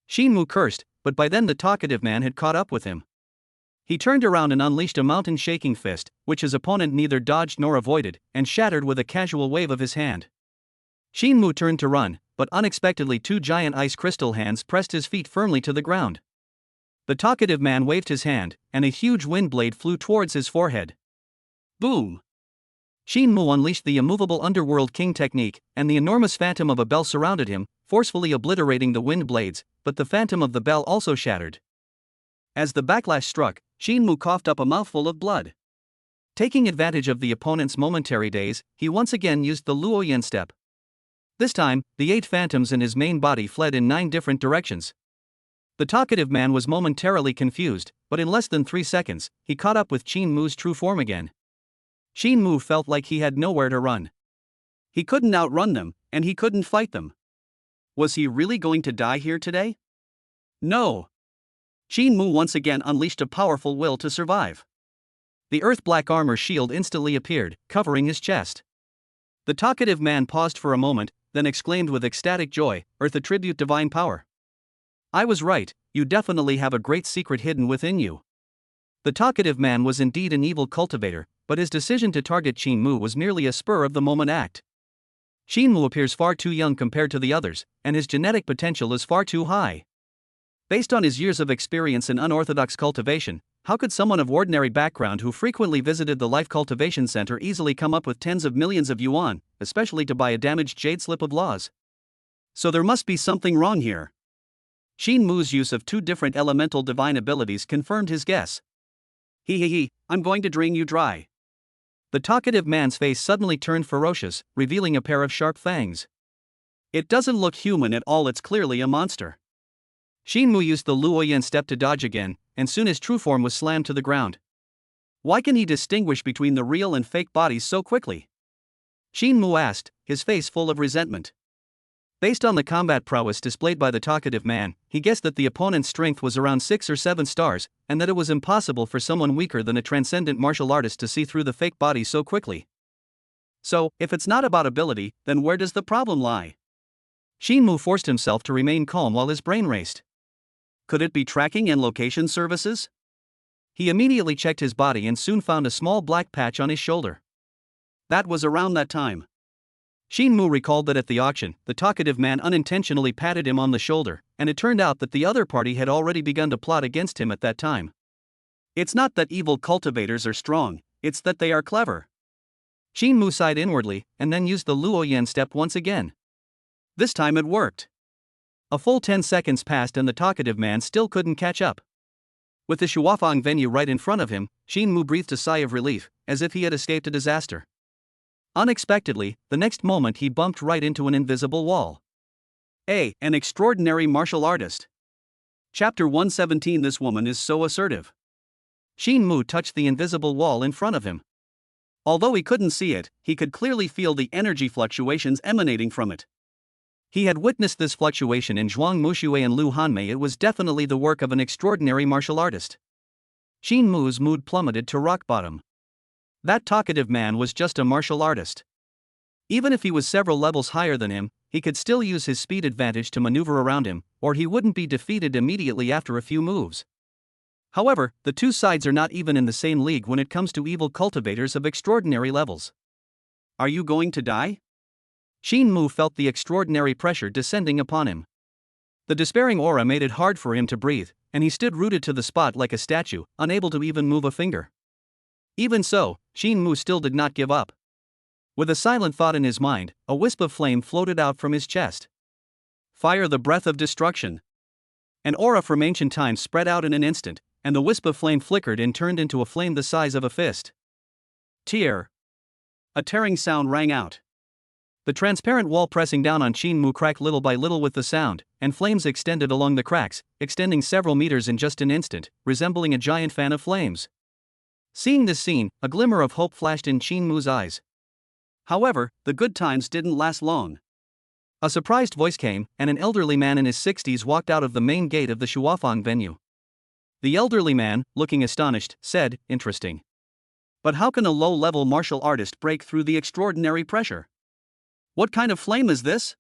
Qin Mu cursed, but by then the talkative man had caught up with him. He turned around and unleashed a mountain-shaking fist, which his opponent neither dodged nor avoided, and shattered with a casual wave of his hand. Qin Mu turned to run, but unexpectedly 2 giant ice crystal hands pressed his feet firmly to the ground. The talkative man waved his hand, and a huge wind blade flew towards his forehead. Boom! Qin Mu unleashed the immovable underworld king technique, and the enormous phantom of a bell surrounded him, forcefully obliterating the wind blades, but the phantom of the bell also shattered. As the backlash struck, Qin Mu coughed up a mouthful of blood. Taking advantage of the opponent's momentary daze, he once again used the Luoyan step. This time, the 8 phantoms in his main body fled in 9 different directions. The talkative man was momentarily confused, but in less than 3 seconds, he caught up with Qin Mu's true form again. Qin Mu felt like he had nowhere to run. He couldn't outrun them, and he couldn't fight them. Was he really going to die here today? No. Qin Mu once again unleashed a powerful will to survive. The earth-black armor shield instantly appeared, covering his chest. The talkative man paused for a moment, then exclaimed with ecstatic joy, Earth attribute divine power. I was right, you definitely have a great secret hidden within you. The talkative man was indeed an evil cultivator, but his decision to target Qin Mu was merely a spur-of-the-moment act. Qin Mu appears far too young compared to the others, and his genetic potential is far too high. Based on his years of experience in unorthodox cultivation, how could someone of ordinary background who frequently visited the Life Cultivation Center easily come up with tens of millions of yuan, especially to buy a damaged jade slip of laws? So there must be something wrong here. Qin Mu's use of 2 different elemental divine abilities confirmed his guess. I'm going to drain you dry. The talkative man's face suddenly turned ferocious, revealing a pair of sharp fangs. It doesn't look human at all, it's clearly a monster. Qin Mu used the Luoyan step to dodge again, and soon his true form was slammed to the ground. Why can he distinguish between the real and fake bodies so quickly? Qin Mu asked, his face full of resentment. Based on the combat prowess displayed by the talkative man, he guessed that the opponent's strength was around 6 or 7 stars, and that it was impossible for someone weaker than a transcendent martial artist to see through the fake body so quickly. So, if it's not about ability, then where does the problem lie? Qin Mu forced himself to remain calm while his brain raced. Could it be tracking and location services? He immediately checked his body and soon found a small black patch on his shoulder. That was around that time. Qin Mu recalled that at the auction, the talkative man unintentionally patted him on the shoulder, and it turned out that the other party had already begun to plot against him at that time. It's not that evil cultivators are strong, it's that they are clever. Qin Mu sighed inwardly, and then used the Luoyan step once again. This time it worked. A full 10 seconds passed and the talkative man still couldn't catch up. With the Shuafang venue right in front of him, Qin Mu breathed a sigh of relief, as if he had escaped a disaster. Unexpectedly, the next moment he bumped right into an invisible wall. An extraordinary martial artist. Chapter 117. This woman is so assertive. Qin Mu touched the invisible wall in front of him. Although he couldn't see it, he could clearly feel the energy fluctuations emanating from it. He had witnessed this fluctuation in Zhuang Muxue and Lu Hanmei. It was definitely the work of an extraordinary martial artist. Qin Mu's mood plummeted to rock bottom. That talkative man was just a martial artist. Even if he was several levels higher than him, he could still use his speed advantage to maneuver around him, or he wouldn't be defeated immediately after a few moves. However, the two sides are not even in the same league when it comes to evil cultivators of extraordinary levels. Are you going to die? Qin Mu felt the extraordinary pressure descending upon him. The despairing aura made it hard for him to breathe, and he stood rooted to the spot like a statue, unable to even move a finger. Even so, Qin Mu still did not give up. With a silent thought in his mind, a wisp of flame floated out from his chest. Fire the breath of destruction. An aura from ancient times spread out in an instant, and the wisp of flame flickered and turned into a flame the size of a fist. Tear. A tearing sound rang out. The transparent wall pressing down on Qin Mu cracked little by little with the sound, and flames extended along the cracks, extending several meters in just an instant, resembling a giant fan of flames. Seeing this scene, a glimmer of hope flashed in Qin Mu's eyes. However, the good times didn't last long. A surprised voice came, and an elderly man in his 60s walked out of the main gate of the Shuafang venue. The elderly man, looking astonished, said, "Interesting. But how can a low-level martial artist break through the extraordinary pressure? What kind of flame is this?"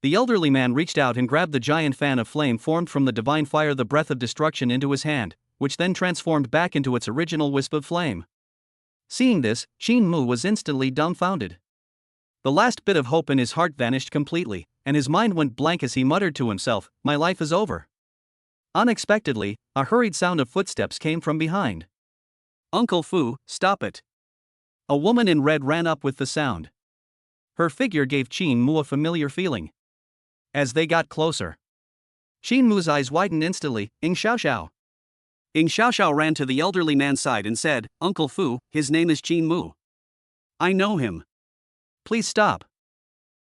The elderly man reached out and grabbed the giant fan of flame formed from the divine fire, the breath of destruction, into his hand, which then transformed back into its original wisp of flame. Seeing this, Qin Mu was instantly dumbfounded. The last bit of hope in his heart vanished completely, and his mind went blank as he muttered to himself, "My life is over." Unexpectedly, a hurried sound of footsteps came from behind. "Uncle Fu, stop it." A woman in red ran up with the sound. Her figure gave Qin Mu a familiar feeling. As they got closer, Qin Mu's eyes widened instantly. Ing Xiaoxiao. Ing Xiaoxiao ran to the elderly man's side and said, "Uncle Fu, his name is Qin Mu. I know him. Please stop."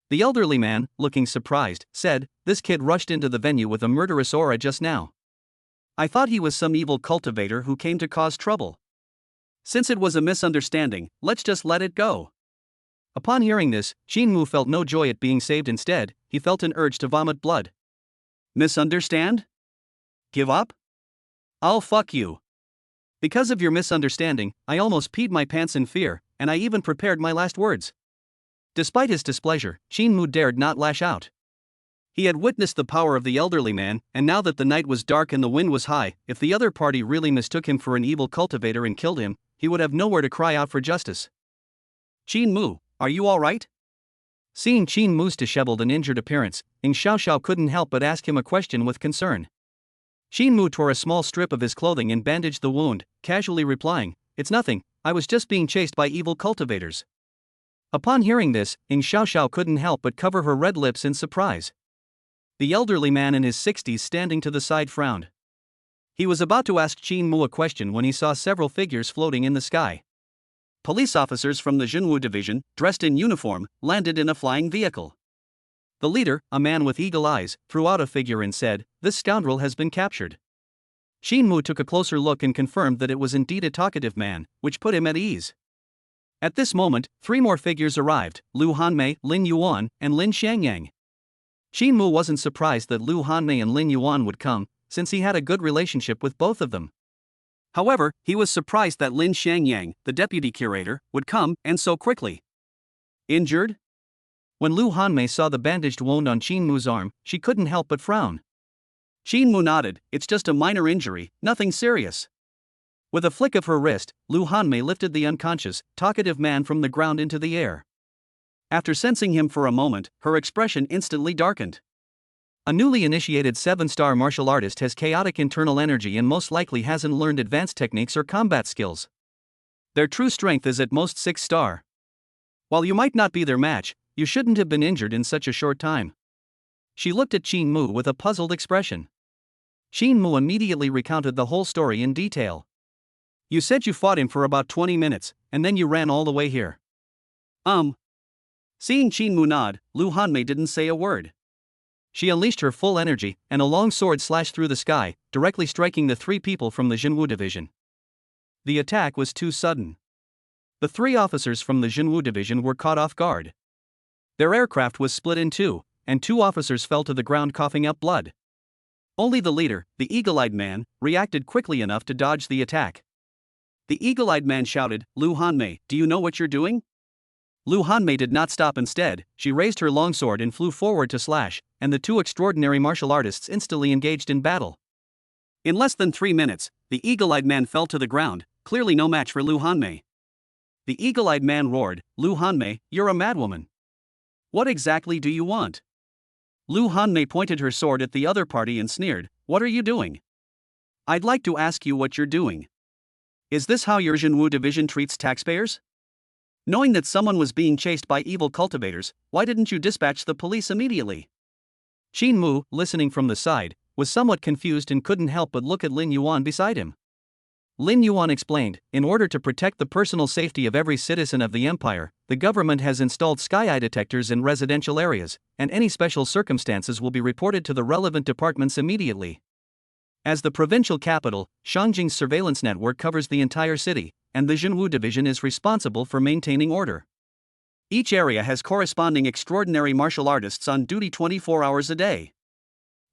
The elderly man, looking surprised, said, "This kid rushed into the venue with a murderous aura just now. I thought he was some evil cultivator who came to cause trouble. Since it was a misunderstanding, let's just let it go." Upon hearing this, Qin Mu felt no joy at being saved. Instead, he felt an urge to vomit blood. Misunderstand? Give up? I'll fuck you. Because of your misunderstanding, I almost peed my pants in fear, and I even prepared my last words. Despite his displeasure, Qin Mu dared not lash out. He had witnessed the power of the elderly man, and now that the night was dark and the wind was high, if the other party really mistook him for an evil cultivator and killed him, he would have nowhere to cry out for justice. Qin Mu, are you alright? Seeing Qin Mu's disheveled and injured appearance, Ing Xiaoxiao couldn't help but ask him a question with concern. Qin Mu tore a small strip of his clothing and bandaged the wound, casually replying, "It's nothing, I was just being chased by evil cultivators." Upon hearing this, Ing Xiaoxiao couldn't help but cover her red lips in surprise. The elderly man in his 60s standing to the side frowned. He was about to ask Qin Mu a question when he saw several figures floating in the sky. Police officers from the Jinwu division, dressed in uniform, landed in a flying vehicle. The leader, a man with eagle eyes, threw out a figure and said, "This scoundrel has been captured." Qin Mu took a closer look and confirmed that it was indeed a talkative man, which put him at ease. At this moment, 3 more figures arrived: Lu Hanmei, Lin Yuan, and Lin Xiangyang. Qin Mu wasn't surprised that Lu Hanmei and Lin Yuan would come, since he had a good relationship with both of them. However, he was surprised that Lin Xiangyang, the deputy curator, would come, and so quickly. Injured? When Lu Hanmei saw the bandaged wound on Qin Mu's arm, she couldn't help but frown. Qin Mu nodded, "It's just a minor injury, nothing serious." With a flick of her wrist, Lu Hanmei lifted the unconscious, talkative man from the ground into the air. After sensing him for a moment, her expression instantly darkened. A newly initiated 7-star martial artist has chaotic internal energy and most likely hasn't learned advanced techniques or combat skills. Their true strength is at most 6-star. While you might not be their match, you shouldn't have been injured in such a short time. She looked at Qin Mu with a puzzled expression. Qin Mu immediately recounted the whole story in detail. "You said you fought him for about 20 minutes, and then you ran all the way here." Seeing Qin Mu nod, Lu Hanmei didn't say a word. She unleashed her full energy, and a long sword slashed through the sky, directly striking the 3 people from the Jinwu division. The attack was too sudden. The 3 officers from the Jinwu division were caught off guard. Their aircraft was split in 2, and 2 officers fell to the ground coughing up blood. Only the leader, the eagle-eyed man, reacted quickly enough to dodge the attack. The eagle-eyed man shouted, "Lu Hanmei, do you know what you're doing?" Lu Hanmei did not stop. Instead, she raised her longsword and flew forward to slash, and the 2 extraordinary martial artists instantly engaged in battle. In less than 3 minutes, the eagle-eyed man fell to the ground, clearly no match for Lu Hanmei. The eagle-eyed man roared, "Lu Hanmei, you're a madwoman. What exactly do you want?" Lu Hanmei pointed her sword at the other party and sneered, "What are you doing? I'd like to ask you what you're doing. Is this how your Jinwu division treats taxpayers? Knowing that someone was being chased by evil cultivators, why didn't you dispatch the police immediately?" Qin Mu, listening from the side, was somewhat confused and couldn't help but look at Lin Yuan beside him. Lin Yuan explained, "In order to protect the personal safety of every citizen of the empire, the government has installed sky eye detectors in residential areas, and any special circumstances will be reported to the relevant departments immediately. As the provincial capital, Shangjing's surveillance network covers the entire city, and the Jinwu division is responsible for maintaining order. Each area has corresponding extraordinary martial artists on duty 24 hours a day.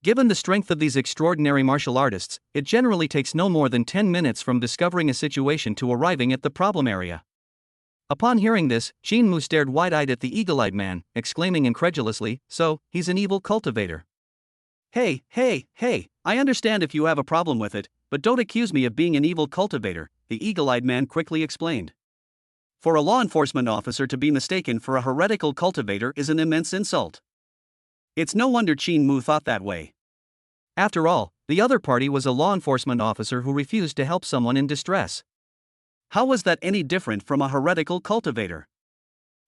Given the strength of these extraordinary martial artists, it generally takes no more than 10 minutes from discovering a situation to arriving at the problem area." Upon hearing this, Qin Mu stared wide-eyed at the eagle-eyed man, exclaiming incredulously, "So, he's an evil cultivator." Hey, I understand if you have a problem with it, but don't accuse me of being an evil cultivator," the eagle-eyed man quickly explained. "For a law enforcement officer to be mistaken for a heretical cultivator is an immense insult." It's no wonder Qin Mu thought that way. After all, the other party was a law enforcement officer who refused to help someone in distress. How was that any different from a heretical cultivator?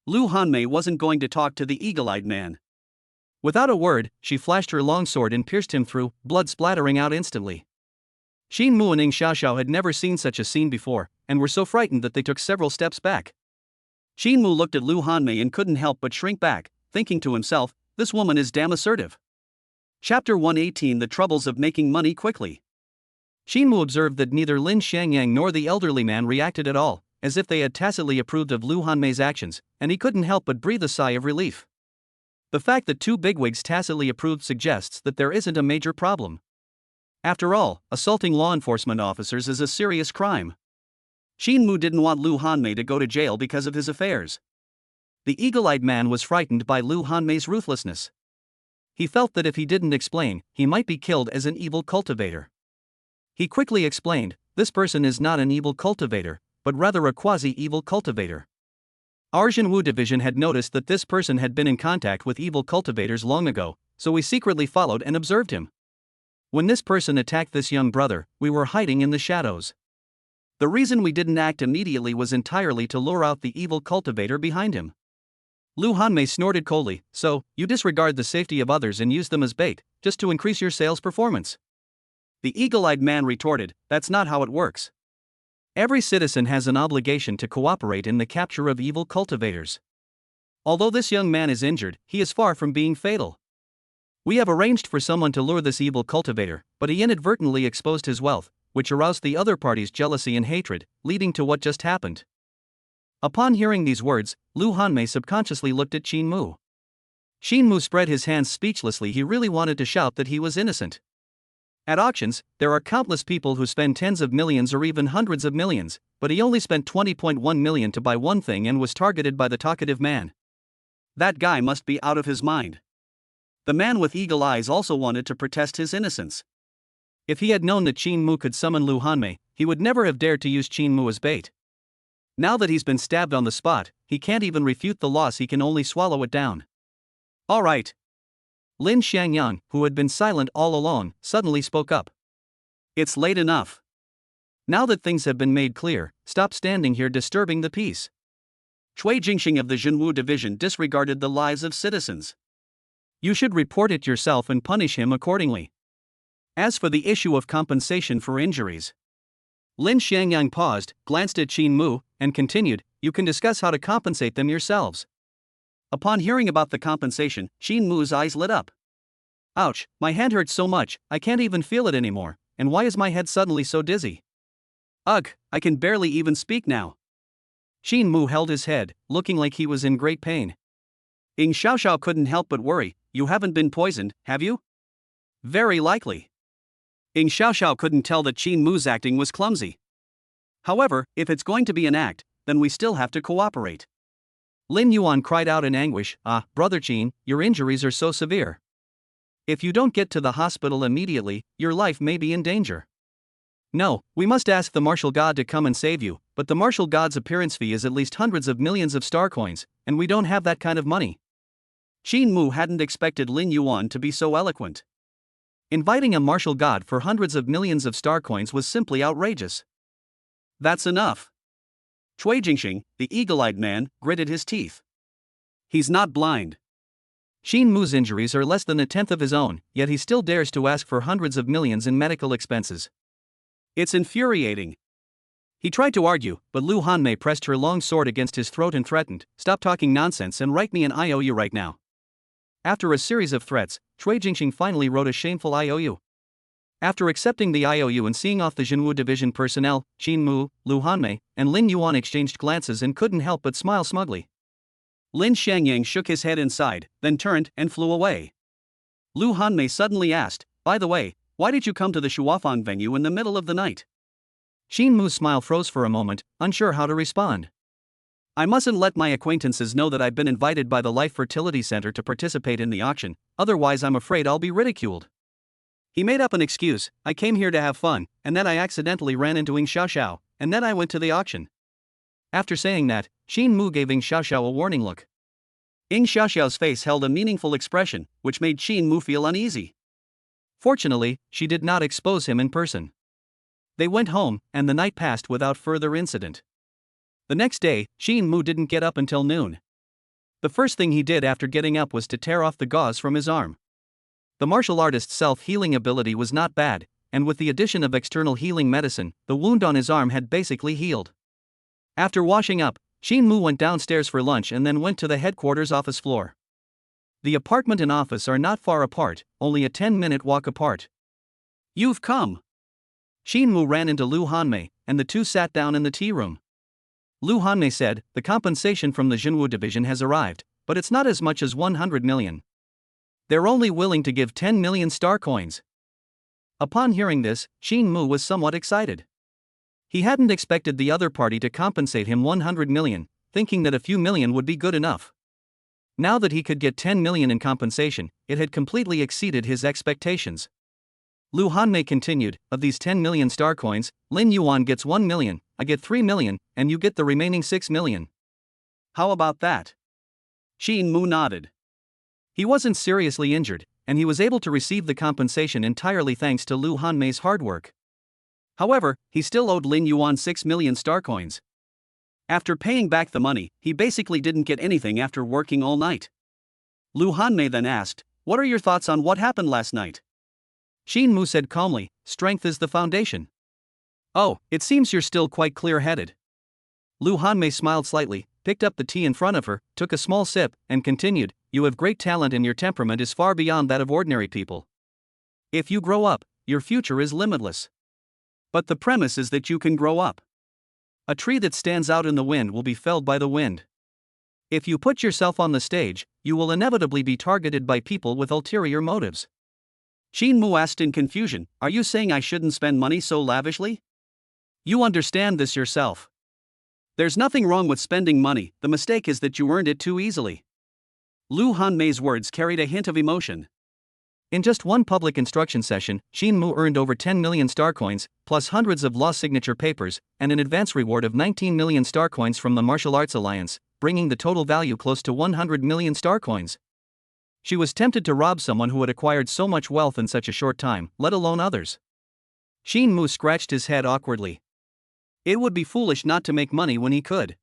Lu Hanmei wasn't going to talk to the eagle-eyed man. Without a word, she flashed her longsword and pierced him through, blood splattering out instantly. Qin Mu and Ing Xiaoxiao had never seen such a scene before, and were so frightened that they took several steps back. Qin Mu looked at Lu Hanmei and couldn't help but shrink back, thinking to himself, "This woman is damn assertive." Chapter 118: The Troubles of Making Money Quickly. Qin Mu observed that neither Lin Xiangyang nor the elderly man reacted at all, as if they had tacitly approved of Lu Hanmei's actions, and he couldn't help but breathe a sigh of relief. The fact that 2 bigwigs tacitly approved suggests that there isn't a major problem. After all, assaulting law enforcement officers is a serious crime. Qin Mu didn't want Lu Hanmei to go to jail because of his affairs. The eagle-eyed man was frightened by Lu Hanmei's ruthlessness. He felt that if he didn't explain, he might be killed as an evil cultivator. He quickly explained, this person is not an evil cultivator, but rather a quasi-evil cultivator. Our Jinwu division had noticed that this person had been in contact with evil cultivators long ago, so we secretly followed and observed him. When this person attacked this young brother, we were hiding in the shadows. The reason we didn't act immediately was entirely to lure out the evil cultivator behind him. Lu Hanmei snorted coldly, so, you disregard the safety of others and use them as bait, just to increase your sales performance. The eagle-eyed man retorted, that's not how it works. Every citizen has an obligation to cooperate in the capture of evil cultivators. Although this young man is injured, he is far from being fatal. We have arranged for someone to lure this evil cultivator, but he inadvertently exposed his wealth, which aroused the other party's jealousy and hatred, leading to what just happened. Upon hearing these words, Lu Hanmei subconsciously looked at Qin Mu. Qin Mu spread his hands speechlessly. He really wanted to shout that he was innocent. At auctions, there are countless people who spend tens of millions or even hundreds of millions, but he only spent 20.1 million to buy one thing and was targeted by the talkative man. That guy must be out of his mind. The man with eagle eyes also wanted to protest his innocence. If he had known that Qin Mu could summon Lu Hanmei, he would never have dared to use Qin Mu as bait. Now that he's been stabbed on the spot, he can't even refute the loss, he can only swallow it down. All right. Lin Xiangyang, who had been silent all along, suddenly spoke up. It's late enough. Now that things have been made clear, stop standing here disturbing the peace. Cui Jingxing of the Jinwu division disregarded the lives of citizens. You should report it yourself and punish him accordingly. As for the issue of compensation for injuries, Lin Xiangyang paused, glanced at Qin Mu, and continued, you can discuss how to compensate them yourselves. Upon hearing about the compensation, Qin Mu's eyes lit up. Ouch, my head hurts so much, I can't even feel it anymore, and why is my head suddenly so dizzy? Ugh, I can barely even speak now. Qin Mu held his head, looking like he was in great pain. Ying Xiaoxiao couldn't help but worry, you haven't been poisoned, have you? Very likely. Ying Xiaoxiao couldn't tell that Qin Mu's acting was clumsy. However, if it's going to be an act, then we still have to cooperate. Lin Yuan cried out in anguish, Brother Qin, your injuries are so severe. If you don't get to the hospital immediately, your life may be in danger. No, we must ask the martial god to come and save you, but the martial god's appearance fee is at least hundreds of millions of star coins, and we don't have that kind of money. Qin Mu hadn't expected Lin Yuan to be so eloquent. Inviting a martial god for hundreds of millions of star coins was simply outrageous. That's enough. Cui Jingxing, the eagle-eyed man, gritted his teeth. He's not blind. Qin Mu's injuries are less than a tenth of his own, yet he still dares to ask for hundreds of millions in medical expenses. It's infuriating. He tried to argue, but Lu Hanmei pressed her long sword against his throat and threatened, stop talking nonsense and write me an IOU right now. After a series of threats, Cui Jingxing finally wrote a shameful IOU. After accepting the IOU and seeing off the Jinwu division personnel, Qin Mu, Lu Hanmei, and Lin Yuan exchanged glances and couldn't help but smile smugly. Lin Xiangyang shook his head and sighed, then turned and flew away. Lu Hanmei suddenly asked, by the way, why did you come to the Shuafang venue in the middle of the night? Qin Mu's smile froze for a moment, unsure how to respond. I mustn't let my acquaintances know that I've been invited by the Life Fertility Center to participate in the auction, otherwise I'm afraid I'll be ridiculed. He made up an excuse, I came here to have fun, and then I accidentally ran into Ying Xiaoxiao, and then I went to the auction. After saying that, Qin Mu gave Ying Xiaoxiao a warning look. Ying Xiaoxiao's face held a meaningful expression, which made Qin Mu feel uneasy. Fortunately, she did not expose him in person. They went home, and the night passed without further incident. The next day, Qin Mu didn't get up until noon. The first thing he did after getting up was to tear off the gauze from his arm. The martial artist's self-healing ability was not bad, and with the addition of external healing medicine, the wound on his arm had basically healed. After washing up, Qin Mu went downstairs for lunch and then went to the headquarters office floor. The apartment and office are not far apart, only a 10-minute walk apart. You've come. Qin Mu ran into Lu Hanmei, and the two sat down in the tea room. Lu Hanmei said, the compensation from the Jinwu division has arrived, but it's not as much as 100 million. They're only willing to give 10 million star coins. Upon hearing this, Qin Mu was somewhat excited. He hadn't expected the other party to compensate him 100 million, thinking that a few million would be good enough. Now that he could get 10 million in compensation, it had completely exceeded his expectations. Lu Hanmei continued, of these 10 million star coins, Lin Yuan gets 1 million, I get 3 million, and you get the remaining 6 million. How about that? Xin Mu nodded. He wasn't seriously injured, and he was able to receive the compensation entirely thanks to Lu Hanmei's hard work. However, he still owed Lin Yuan 6 million star coins. After paying back the money, he basically didn't get anything after working all night. Lu Hanmei then asked, "What are your thoughts on what happened last night?" Xin Mu said calmly, "Strength is the foundation." "Oh, it seems you're still quite clear-headed." Lu Hanmei smiled slightly, picked up the tea in front of her, took a small sip, and continued, "You have great talent and your temperament is far beyond that of ordinary people. If you grow up, your future is limitless. But the premise is that you can grow up. A tree that stands out in the wind will be felled by the wind. If you put yourself on the stage, you will inevitably be targeted by people with ulterior motives." Xin Mu asked in confusion, "Are you saying I shouldn't spend money so lavishly?" You understand this yourself. There's nothing wrong with spending money, the mistake is that you earned it too easily. Lu Hanmei's words carried a hint of emotion. In just one public instruction session, Xin Mu earned over 10 million star coins, plus hundreds of law signature papers, and an advance reward of 19 million star coins from the Martial Arts Alliance, bringing the total value close to 100 million star coins. She was tempted to rob someone who had acquired so much wealth in such a short time, let alone others. Xin Mu scratched his head awkwardly. It would be foolish not to make money when he could.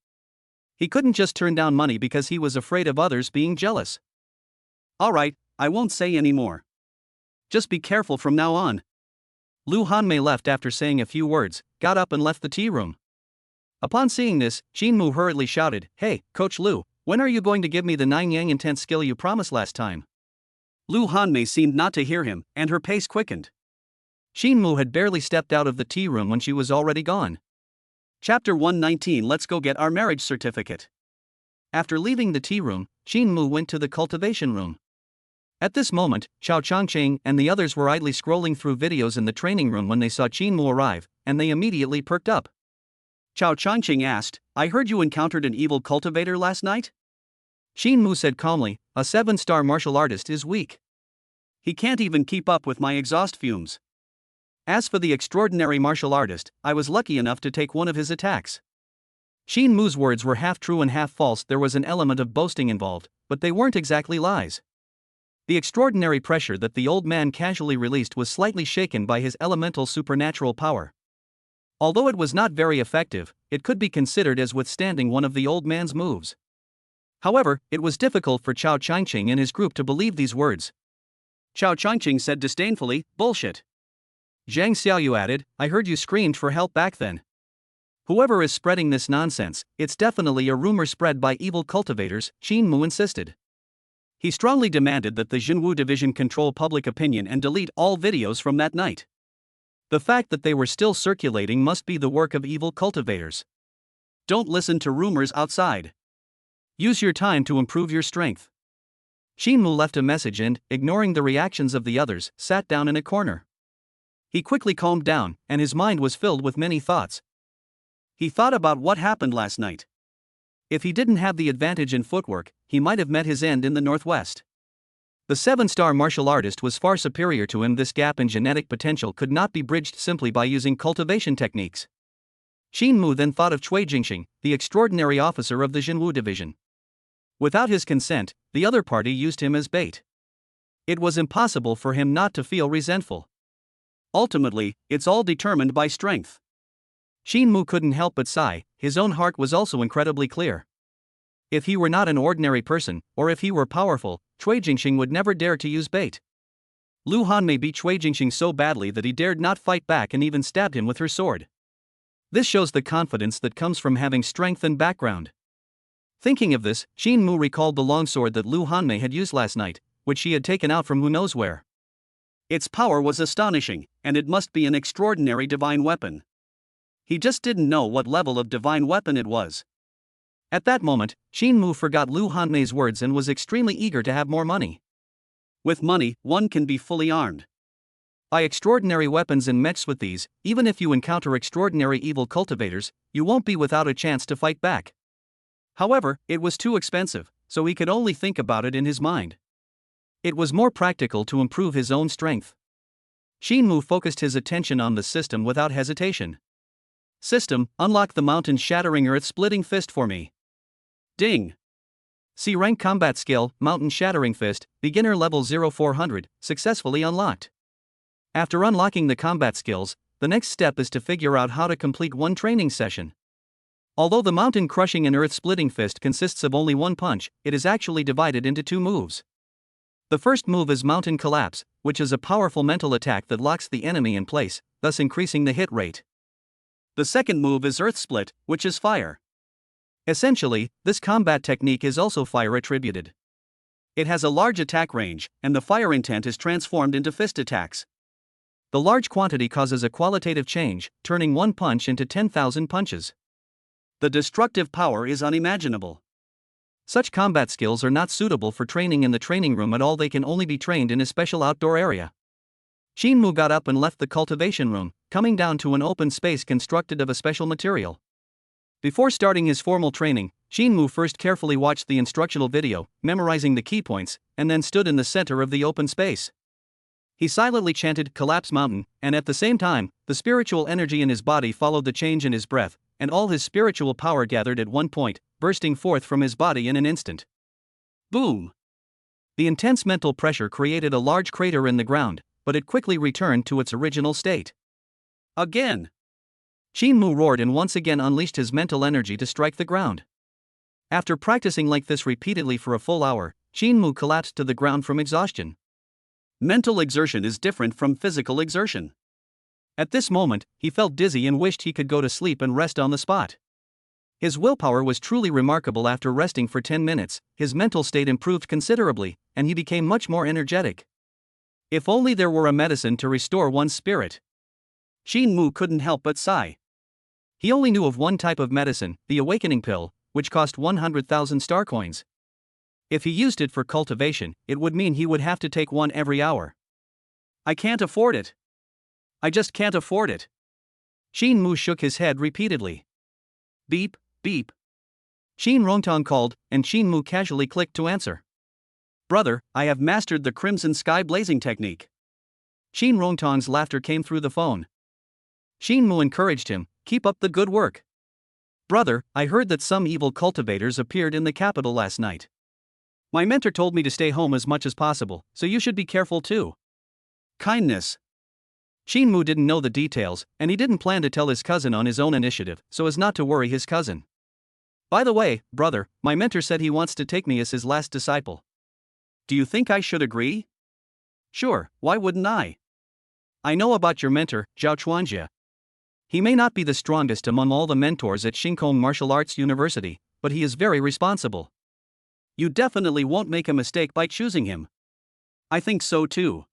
He couldn't just turn down money because he was afraid of others being jealous. "All right, I won't say any more. Just be careful from now on." Lu Hanmei left after saying a few words, got up and left the tea room. Upon seeing this, Xin Mu hurriedly shouted, "Hey, Coach Lu, when are you going to give me the 9 yang intense skill you promised last time?" Lu Hanmei seemed not to hear him, and her pace quickened. Xin Mu had barely stepped out of the tea room when she was already gone. Chapter 119. Let's go get our marriage certificate. After leaving the tea room, Xin Mu went to the cultivation room. At this moment, Chao Changqing and the others were idly scrolling through videos in the training room when they saw Xin Mu arrive, and they immediately perked up. Chao Changqing asked, "I heard you encountered an evil cultivator last night?" Xin Mu said calmly, "A 7-star martial artist is weak. He can't even keep up with my exhaust fumes. As for the extraordinary martial artist, I was lucky enough to take one of his attacks." Xin Mu's words were half true and half false. There was an element of boasting involved, but they weren't exactly lies. The extraordinary pressure that the old man casually released was slightly shaken by his elemental supernatural power. Although it was not very effective, it could be considered as withstanding one of the old man's moves. However, it was difficult for Chao Changqing and his group to believe these words. Chao Changqing said disdainfully, "Bullshit." Zhang Xiaoyu added, "I heard you screamed for help back then. Whoever is spreading this nonsense, it's definitely a rumor spread by evil cultivators," Xin Mu insisted. He strongly demanded that the Jinwu division control public opinion and delete all videos from that night. The fact that they were still circulating must be the work of evil cultivators. Don't listen to rumors outside. Use your time to improve your strength. Xin Mu left a message and, ignoring the reactions of the others, sat down in a corner. He quickly calmed down, and his mind was filled with many thoughts. He thought about what happened last night. If he didn't have the advantage in footwork, he might have met his end in the northwest. The 7-star martial artist was far superior to him. This gap in genetic potential could not be bridged simply by using cultivation techniques. Xin Mu then thought of Cui Jingxing, the extraordinary officer of the Jinwu division. Without his consent, the other party used him as bait. It was impossible for him not to feel resentful. Ultimately, it's all determined by strength. Xin Mu couldn't help but sigh. His own heart was also incredibly clear. If he were not an ordinary person, or if he were powerful, Cui Jingxing would never dare to use bait. Lu Hanmei beat Cui Jingxing so badly that he dared not fight back and even stabbed him with her sword. This shows the confidence that comes from having strength and background. Thinking of this, Xin Mu recalled the longsword that Lu Hanmei had used last night, which she had taken out from who knows where. Its power was astonishing, and it must be an extraordinary divine weapon. He just didn't know what level of divine weapon it was. At that moment, Xin Mu forgot Lu Hanmei's words and was extremely eager to have more money. With money, one can be fully armed. Buy extraordinary weapons and mechs with these. Even if you encounter extraordinary evil cultivators, you won't be without a chance to fight back. However, it was too expensive, so he could only think about it in his mind. It was more practical to improve his own strength. Shinmu focused his attention on the system without hesitation. System, unlock the mountain-shattering earth-splitting fist for me. Ding! C rank combat skill, Mountain Shattering Fist, beginner level 0400, successfully unlocked. After unlocking the combat skills, the next step is to figure out how to complete one training session. Although the mountain crushing and earth splitting fist consists of only one punch, it is actually divided into two moves. The first move is Mountain Collapse, which is a powerful mental attack that locks the enemy in place, thus increasing the hit rate. The second move is Earth Split, which is fire. Essentially, this combat technique is also fire attributed. It has a large attack range, and the fire intent is transformed into fist attacks. The large quantity causes a qualitative change, turning one punch into 10,000 punches. The destructive power is unimaginable. Such combat skills are not suitable for training in the training room at all. They can only be trained in a special outdoor area. Shinmu got up and left the cultivation room, coming down to an open space constructed of a special material. Before starting his formal training, Shinmu first carefully watched the instructional video, memorizing the key points, and then stood in the center of the open space. He silently chanted Collapse Mountain, and at the same time, the spiritual energy in his body followed the change in his breath, and all his spiritual power gathered at one point, bursting forth from his body in an instant. Boom! The intense mental pressure created a large crater in the ground, but it quickly returned to its original state. Again! Shinmu roared and once again unleashed his mental energy to strike the ground. After practicing like this repeatedly for a full hour, Shinmu collapsed to the ground from exhaustion. Mental exertion is different from physical exertion. At this moment, he felt dizzy and wished he could go to sleep and rest on the spot. His willpower was truly remarkable. After resting for 10 minutes, his mental state improved considerably, and he became much more energetic. If only there were a medicine to restore one's spirit. Shinmu couldn't help but sigh. He only knew of one type of medicine, the awakening pill, which cost 100,000 star coins. If he used it for cultivation, it would mean he would have to take one every hour. I can't afford it. I just can't afford it. Shinmu shook his head repeatedly. Beep, beep. Shin Rongtong called, and Shinmu casually clicked to answer. Brother, I have mastered the Crimson Sky Blazing technique. Shin Rongtong's laughter came through the phone. Shinmu encouraged him, keep up the good work. Brother, I heard that some evil cultivators appeared in the capital last night. My mentor told me to stay home as much as possible, so you should be careful too. Kindness. Shinmu didn't know the details, and he didn't plan to tell his cousin on his own initiative, so as not to worry his cousin. By the way, brother, my mentor said he wants to take me as his last disciple. Do you think I should agree? Sure, why wouldn't I? I know about your mentor, Zhao Chuanjie. He may not be the strongest among all the mentors at Shinkong Martial Arts University, but he is very responsible. You definitely won't make a mistake by choosing him. I think so too.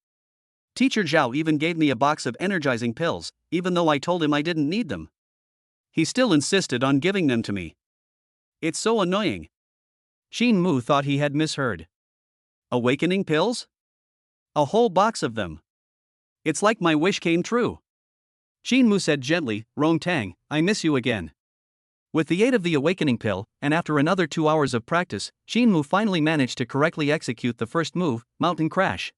Teacher Zhao even gave me a box of energizing pills, even though I told him I didn't need them. He still insisted on giving them to me. It's so annoying. Shinmu thought he had misheard. Awakening pills? A whole box of them. It's like my wish came true. Shinmu said gently, Rongtang, I miss you again. With the aid of the awakening pill, and after another 2 hours of practice, Shinmu finally managed to correctly execute the first move, Mountain Crash.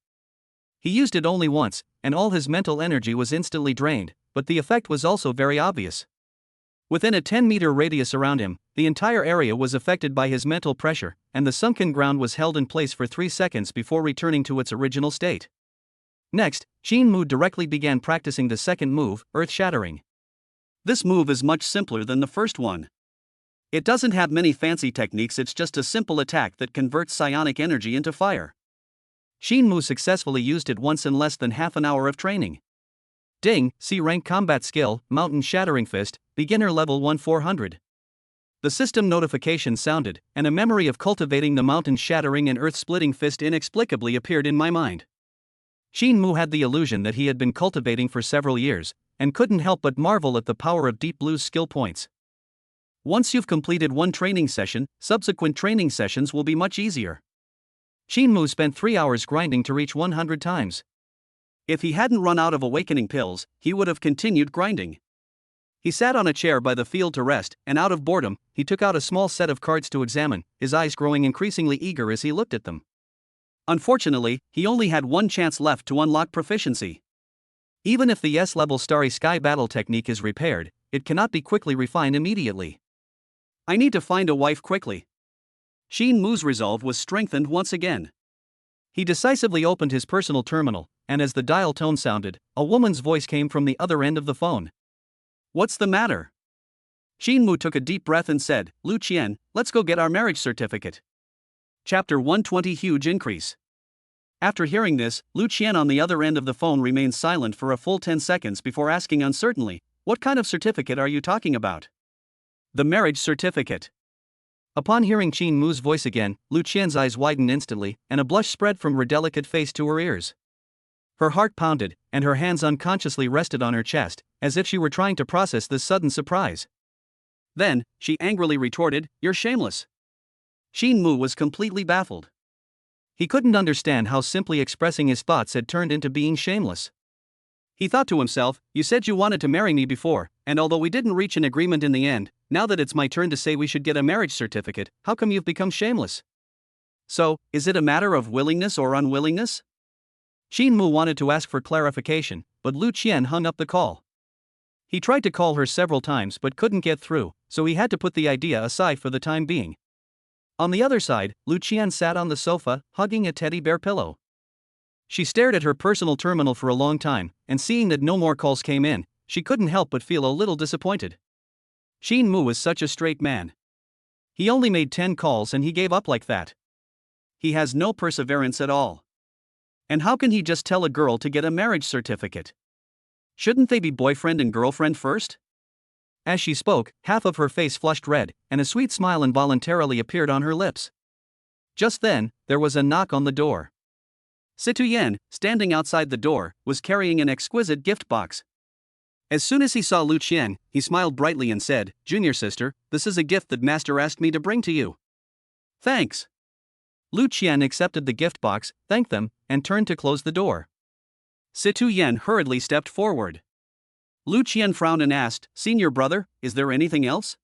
He used it only once, and all his mental energy was instantly drained, but the effect was also very obvious. Within a 10-meter radius around him, the entire area was affected by his mental pressure, and the sunken ground was held in place for 3 seconds before returning to its original state. Next, Shinmu directly began practicing the second move, Earth Shattering. This move is much simpler than the first one. It doesn't have many fancy techniques, it's just a simple attack that converts psionic energy into fire. Shinmu successfully used it once in less than half an hour of training. Ding, C-rank combat skill, Mountain Shattering Fist, beginner level 1400. The system notification sounded, and a memory of cultivating the mountain shattering and earth splitting fist inexplicably appeared in my mind. Shinmu had the illusion that he had been cultivating for several years, and couldn't help but marvel at the power of Deep Blue's skill points. Once you've completed one training session, subsequent training sessions will be much easier. Shinmu spent 3 hours grinding to reach 100 times. If he hadn't run out of awakening pills, he would have continued grinding. He sat on a chair by the field to rest, and out of boredom, he took out a small set of cards to examine, his eyes growing increasingly eager as he looked at them. Unfortunately, he only had one chance left to unlock proficiency. Even if the S-level Starry Sky battle technique is repaired, it cannot be quickly refined immediately. I need to find a wife quickly. Shin Mu's resolve was strengthened once again. He decisively opened his personal terminal, and as the dial tone sounded, a woman's voice came from the other end of the phone. What's the matter? Shin Mu took a deep breath and said, Lu Qian, let's go get our marriage certificate. Chapter 120 Huge Increase. After hearing this, Lu Qian on the other end of the phone remained silent for a full 10 seconds before asking uncertainly, what kind of certificate are you talking about? The marriage certificate. Upon hearing Shin Mu's voice again, Lu Qian's eyes widened instantly, and a blush spread from her delicate face to her ears. Her heart pounded, and her hands unconsciously rested on her chest, as if she were trying to process this sudden surprise. Then, she angrily retorted, You're shameless. Shin Mu was completely baffled. He couldn't understand how simply expressing his thoughts had turned into being shameless. He thought to himself, You said you wanted to marry me before, and although we didn't reach an agreement in the end, now that it's my turn to say we should get a marriage certificate, how come you've become shameless? So, is it a matter of willingness or unwillingness? Shin Mu wanted to ask for clarification, but Lu Qian hung up the call. He tried to call her several times but couldn't get through, so he had to put the idea aside for the time being. On the other side, Lu Qian sat on the sofa, hugging a teddy bear pillow. She stared at her personal terminal for a long time, and seeing that no more calls came in, she couldn't help but feel a little disappointed. Shin Mu was such a straight man. He only made 10 calls and he gave up like that. He has no perseverance at all. And how can he just tell a girl to get a marriage certificate? Shouldn't they be boyfriend and girlfriend first? As she spoke, half of her face flushed red, and a sweet smile involuntarily appeared on her lips. Just then, there was a knock on the door. Situyen, standing outside the door, was carrying an exquisite gift box. As soon as he saw Lu Qian, he smiled brightly and said, Junior sister, this is a gift that Master asked me to bring to you. Thanks. Lu Qian accepted the gift box, thanked them, and turned to close the door. Situyen hurriedly stepped forward. Lu Qian frowned and asked, Senior brother, is there anything else?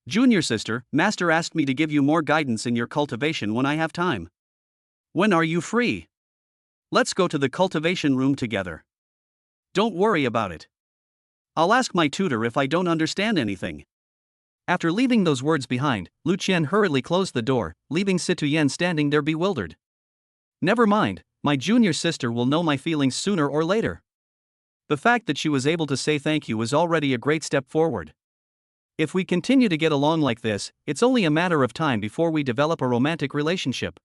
Junior sister, Master asked me to give you more guidance in your cultivation when I have time. When are you free? Let's go to the cultivation room together. Don't worry about it. I'll ask my tutor if I don't understand anything. After leaving those words behind, Lu Qian hurriedly closed the door, leaving Situyen standing there bewildered. Never mind, my junior sister will know my feelings sooner or later. The fact that she was able to say thank you was already a great step forward. If we continue to get along like this, it's only a matter of time before we develop a romantic relationship.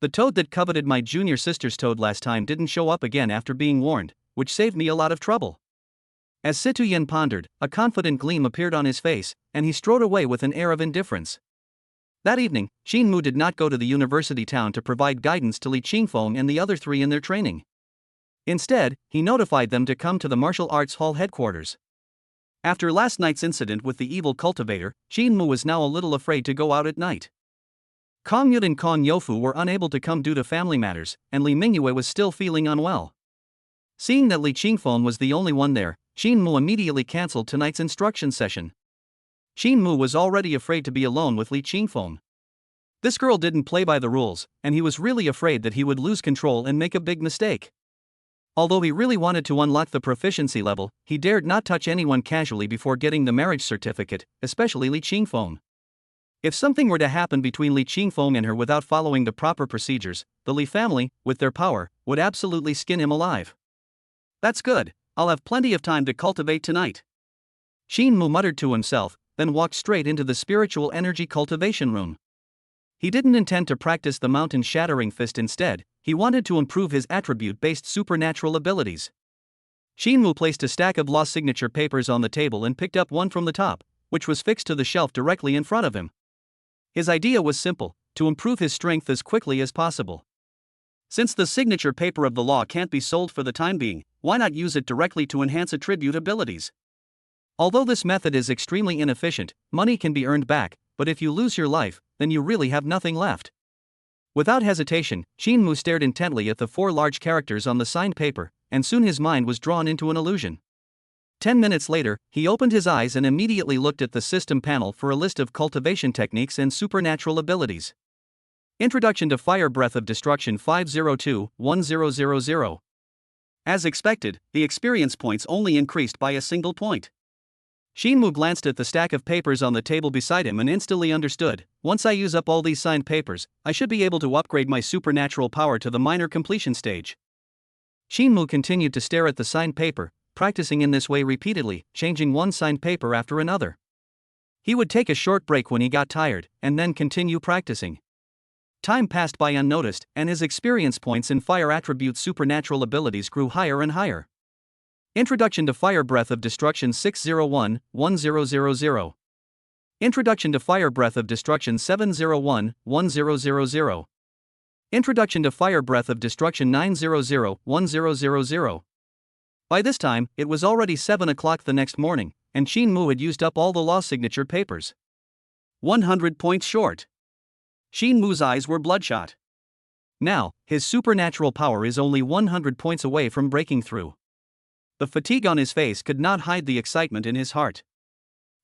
The toad that coveted my junior sister's toad last time didn't show up again after being warned, which saved me a lot of trouble. As Situyen pondered, a confident gleam appeared on his face, and he strode away with an air of indifference. That evening, Shin Mu did not go to the university town to provide guidance to Li Qingfeng and the other 3 in their training. Instead, he notified them to come to the martial arts hall headquarters. After last night's incident with the evil cultivator, Shin Mu was now a little afraid to go out at night. Kong Yud and Kong Yofu were unable to come due to family matters, and Li Mingyue was still feeling unwell. Seeing that Li Qingfeng was the only one there, Shin Mu immediately cancelled tonight's instruction session. Shin Mu was already afraid to be alone with Li Qingfeng. This girl didn't play by the rules, and he was really afraid that he would lose control and make a big mistake. Although he really wanted to unlock the proficiency level, he dared not touch anyone casually before getting the marriage certificate, especially Li Qingfeng. If something were to happen between Li Qingfeng and her without following the proper procedures, the Li family, with their power, would absolutely skin him alive. That's good, I'll have plenty of time to cultivate tonight. Shin Mu muttered to himself, then walked straight into the spiritual energy cultivation room. He didn't intend to practice the mountain-shattering fist instead, he wanted to improve his attribute-based supernatural abilities. Shin Mu placed a stack of law signature papers on the table and picked up one from the top, which was fixed to the shelf directly in front of him. His idea was simple, to improve his strength as quickly as possible. Since the signature paper of the law can't be sold for the time being, why not use it directly to enhance attribute abilities? Although this method is extremely inefficient, money can be earned back, but if you lose your life, then you really have nothing left. Without hesitation, Shin Mu stared intently at the 4 large characters on the signed paper, and soon his mind was drawn into an illusion. 10 minutes later, he opened his eyes and immediately looked at the system panel for a list of cultivation techniques and supernatural abilities. Introduction to Fire Breath of Destruction 502-1000. As expected, the experience points only increased by a single point. Shinmu glanced at the stack of papers on the table beside him and instantly understood, once I use up all these signed papers, I should be able to upgrade my supernatural power to the minor completion stage. Shinmu continued to stare at the signed paper, practicing in this way repeatedly, changing one signed paper after another. He would take a short break when he got tired, and then continue practicing. Time passed by unnoticed, and his experience points in fire attribute supernatural abilities grew higher and higher. Introduction to Fire Breath of Destruction 601-1000. Introduction to Fire Breath of Destruction 701-1000. Introduction to Fire Breath of Destruction 900-1000. By this time, it was already 7 o'clock the next morning, and Shinmu had used up all the law signature papers. 100 points short. Shinmu's eyes were bloodshot. Now, his supernatural power is only 100 points away from breaking through. The fatigue on his face could not hide the excitement in his heart.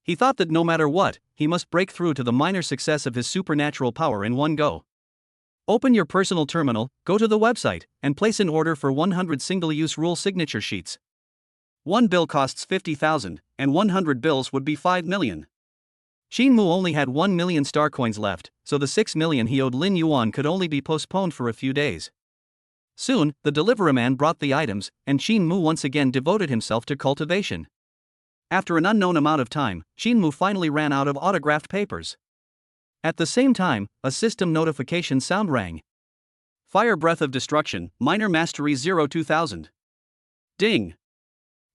He thought that no matter what, he must break through to the minor success of his supernatural power in one go. Open your personal terminal, go to the website, and place an order for 100 single-use rule signature sheets. One bill costs 50,000, and 100 bills would be 5 million. Shinmu only had 1 million star coins left, so the 6 million he owed Lin Yuan could only be postponed for a few days. Soon, the delivery man brought the items, and Shinmu once again devoted himself to cultivation. After an unknown amount of time, Shinmu finally ran out of autographed papers. At the same time, a system notification sound rang. Fire Breath of Destruction, Minor Mastery 0-2000. Ding!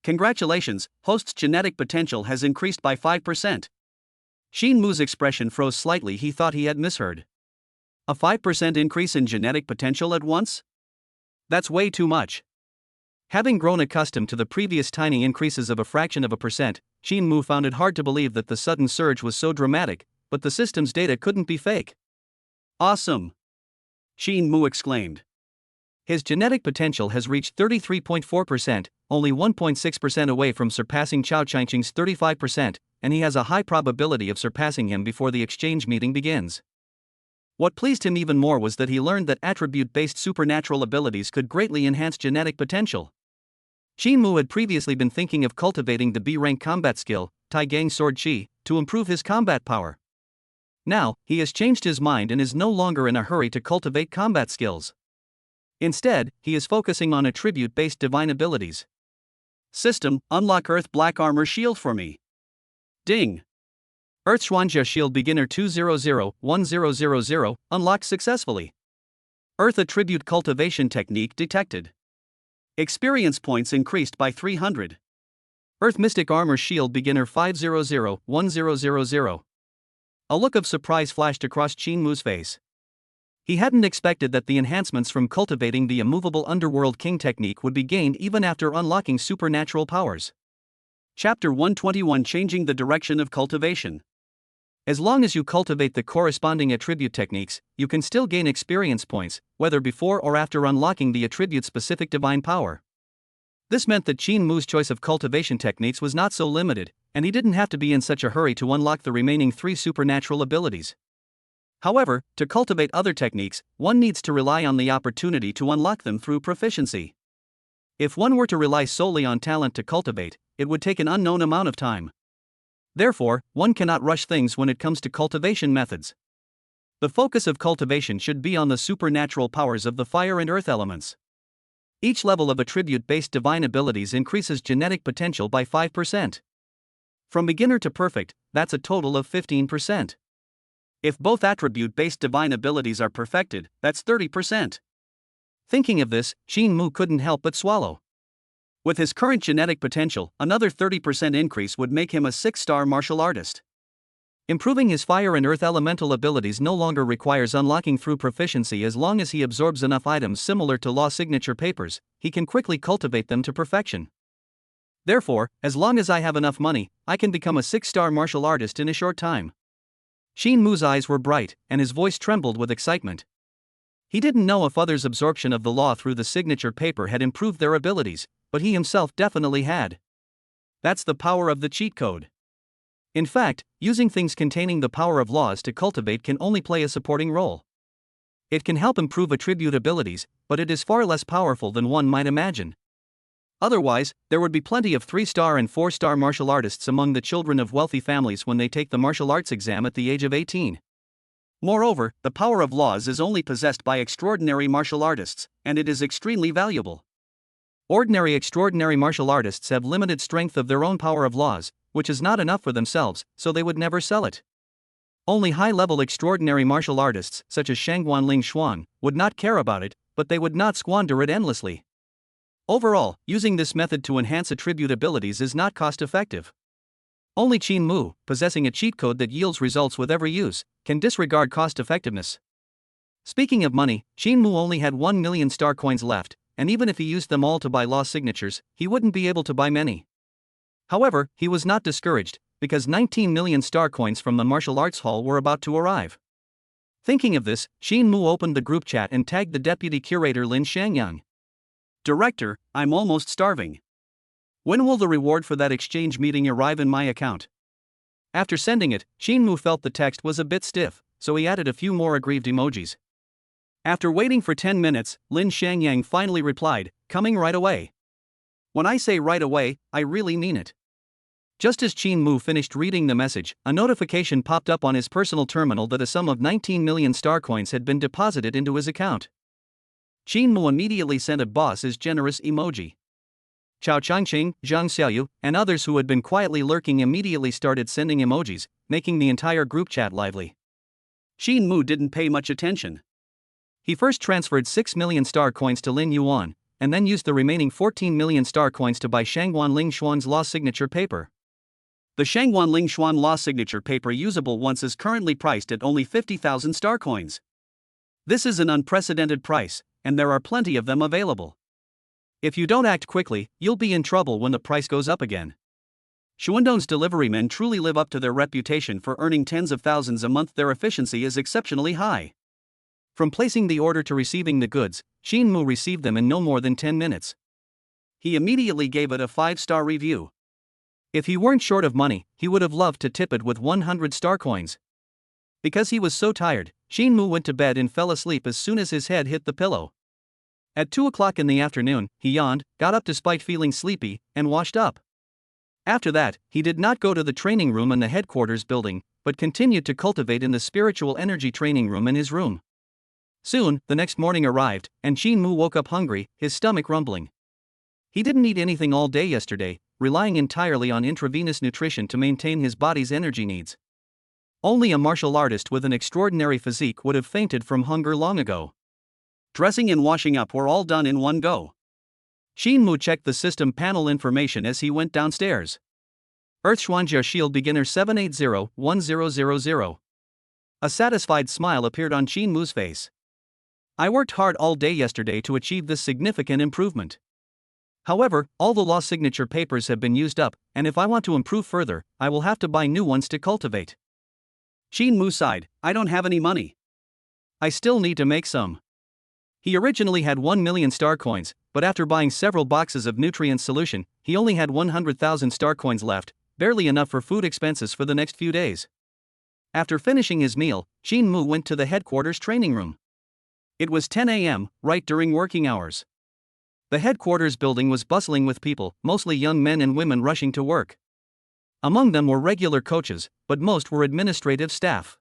Congratulations, host's genetic potential has increased by 5%. Shinmu's expression froze slightly. He thought he had misheard. A 5% increase in genetic potential at once? That's way too much. Having grown accustomed to the previous tiny increases of a fraction of a percent, Shinmu found it hard to believe that the sudden surge was so dramatic, but the system's data couldn't be fake. Awesome! Shinmu exclaimed. His genetic potential has reached 33.4%, only 1.6% away from surpassing Chao Changqing's 35%, and he has a high probability of surpassing him before the exchange meeting begins. What pleased him even more was that he learned that attribute-based supernatural abilities could greatly enhance genetic potential. Shinmu had previously been thinking of cultivating the B-rank combat skill, Taigang Sword Chi, to improve his combat power. Now, he has changed his mind and is no longer in a hurry to cultivate combat skills. Instead, he is focusing on attribute-based divine abilities. System, unlock Earth Black Armor Shield for me. Ding! Earth Xuanjia Shield Beginner 200-1000, unlocked successfully. Earth Attribute Cultivation Technique detected. Experience points increased by 300. Earth Mystic Armor Shield Beginner 500-1000. A look of surprise flashed across Shinmu's face. He hadn't expected that the enhancements from cultivating the immovable Underworld King technique would be gained even after unlocking supernatural powers. Chapter 121 Changing the Direction of Cultivation. As long as you cultivate the corresponding attribute techniques, you can still gain experience points, whether before or after unlocking the attribute-specific divine power. This meant that Shinmu's choice of cultivation techniques was not so limited, and he didn't have to be in such a hurry to unlock the remaining 3 supernatural abilities. However, to cultivate other techniques, one needs to rely on the opportunity to unlock them through proficiency. If one were to rely solely on talent to cultivate, it would take an unknown amount of time. Therefore, one cannot rush things when it comes to cultivation methods. The focus of cultivation should be on the supernatural powers of the fire and earth elements. Each level of attribute-based divine abilities increases genetic potential by 5%. From beginner to perfect, that's a total of 15%. If both attribute-based divine abilities are perfected, that's 30%. Thinking of this, Shinmu couldn't help but swallow. With his current genetic potential, another 30% increase would make him a 6-star martial artist. Improving his fire and earth elemental abilities no longer requires unlocking through proficiency. As long as he absorbs enough items similar to law signature papers, he can quickly cultivate them to perfection. Therefore, as long as I have enough money, I can become a 6-star martial artist in a short time. Shinmu's eyes were bright, and his voice trembled with excitement. He didn't know if others' absorption of the law through the signature paper had improved their abilities, but he himself definitely had. That's the power of the cheat code. In fact, using things containing the power of laws to cultivate can only play a supporting role. It can help improve attribute abilities, but it is far less powerful than one might imagine. Otherwise, there would be plenty of 3-star and 4-star martial artists among the children of wealthy families when they take the martial arts exam at the age of 18. Moreover, the power of laws is only possessed by extraordinary martial artists, and it is extremely valuable. Ordinary extraordinary martial artists have limited strength of their own power of laws, which is not enough for themselves, so they would never sell it. Only high-level extraordinary martial artists, such as Shangguan Ling Xuan, would not care about it, but they would not squander it endlessly. Overall, using this method to enhance attribute abilities is not cost-effective. Only Qin Mu, possessing a cheat code that yields results with every use, can disregard cost-effectiveness. Speaking of money, Qin Mu only had 1 million star coins left, and even if he used them all to buy law signatures, he wouldn't be able to buy many. However, he was not discouraged, because 19 million star coins from the martial arts hall were about to arrive. Thinking of this, Qin Mu opened the group chat and tagged the deputy curator Lin Shangyang. Director, I'm almost starving. When will the reward for that exchange meeting arrive in my account? After sending it, Qin Mu felt the text was a bit stiff, so he added a few more aggrieved emojis. After waiting for 10 minutes, Lin Shangyang finally replied, coming right away. When I say right away, I really mean it. Just as Qin Mu finished reading the message, a notification popped up on his personal terminal that a sum of 19 million star coins had been deposited into his account. Qin Mu immediately sent a boss is generous emoji. Chao Changqing, Zhang Xiaoyu, and others who had been quietly lurking immediately started sending emojis, making the entire group chat lively. Qin Mu didn't pay much attention. He first transferred 6 million star coins to Lin Yuan, and then used the remaining 14 million star coins to buy Shangguan Ling Xuan's law signature paper. The Shangguan Ling Xuan law signature paper usable once is currently priced at only 50,000 star coins. This is an unprecedented price, and there are plenty of them available. If you don't act quickly, you'll be in trouble when the price goes up again. Shuandong's delivery men truly live up to their reputation for earning tens of thousands a month. Their efficiency is exceptionally high. From placing the order to receiving the goods, Qin Mu received them in no more than 10 minutes. He immediately gave it a 5-star review. If he weren't short of money, he would have loved to tip it with 100 star coins. Because he was so tired, Qin Mu went to bed and fell asleep as soon as his head hit the pillow. At 2 o'clock in the afternoon, he yawned, got up despite feeling sleepy, and washed up. After that, he did not go to the training room in the headquarters building, but continued to cultivate in the spiritual energy training room in his room. Soon, the next morning arrived, and Qin Mu woke up hungry, his stomach rumbling. He didn't eat anything all day yesterday, relying entirely on intravenous nutrition to maintain his body's energy needs. Only a martial artist with an extraordinary physique would have fainted from hunger long ago. Dressing and washing up were all done in one go. Qin Mu checked the system panel information as he went downstairs. Earthshuanjia Shield Beginner 780-1000. A satisfied smile appeared on Qin Mu's face. I worked hard all day yesterday to achieve this significant improvement. However, all the law signature papers have been used up, and if I want to improve further, I will have to buy new ones to cultivate. Qin Mu sighed, I don't have any money. I still need to make some. He originally had 1 million star coins, but after buying several boxes of nutrient solution, he only had 100,000 star coins left, barely enough for food expenses for the next few days. After finishing his meal, Qin Mu went to the headquarters training room. It was 10 a.m., right during working hours. The headquarters building was bustling with people, mostly young men and women rushing to work. Among them were regular coaches, but most were administrative staff.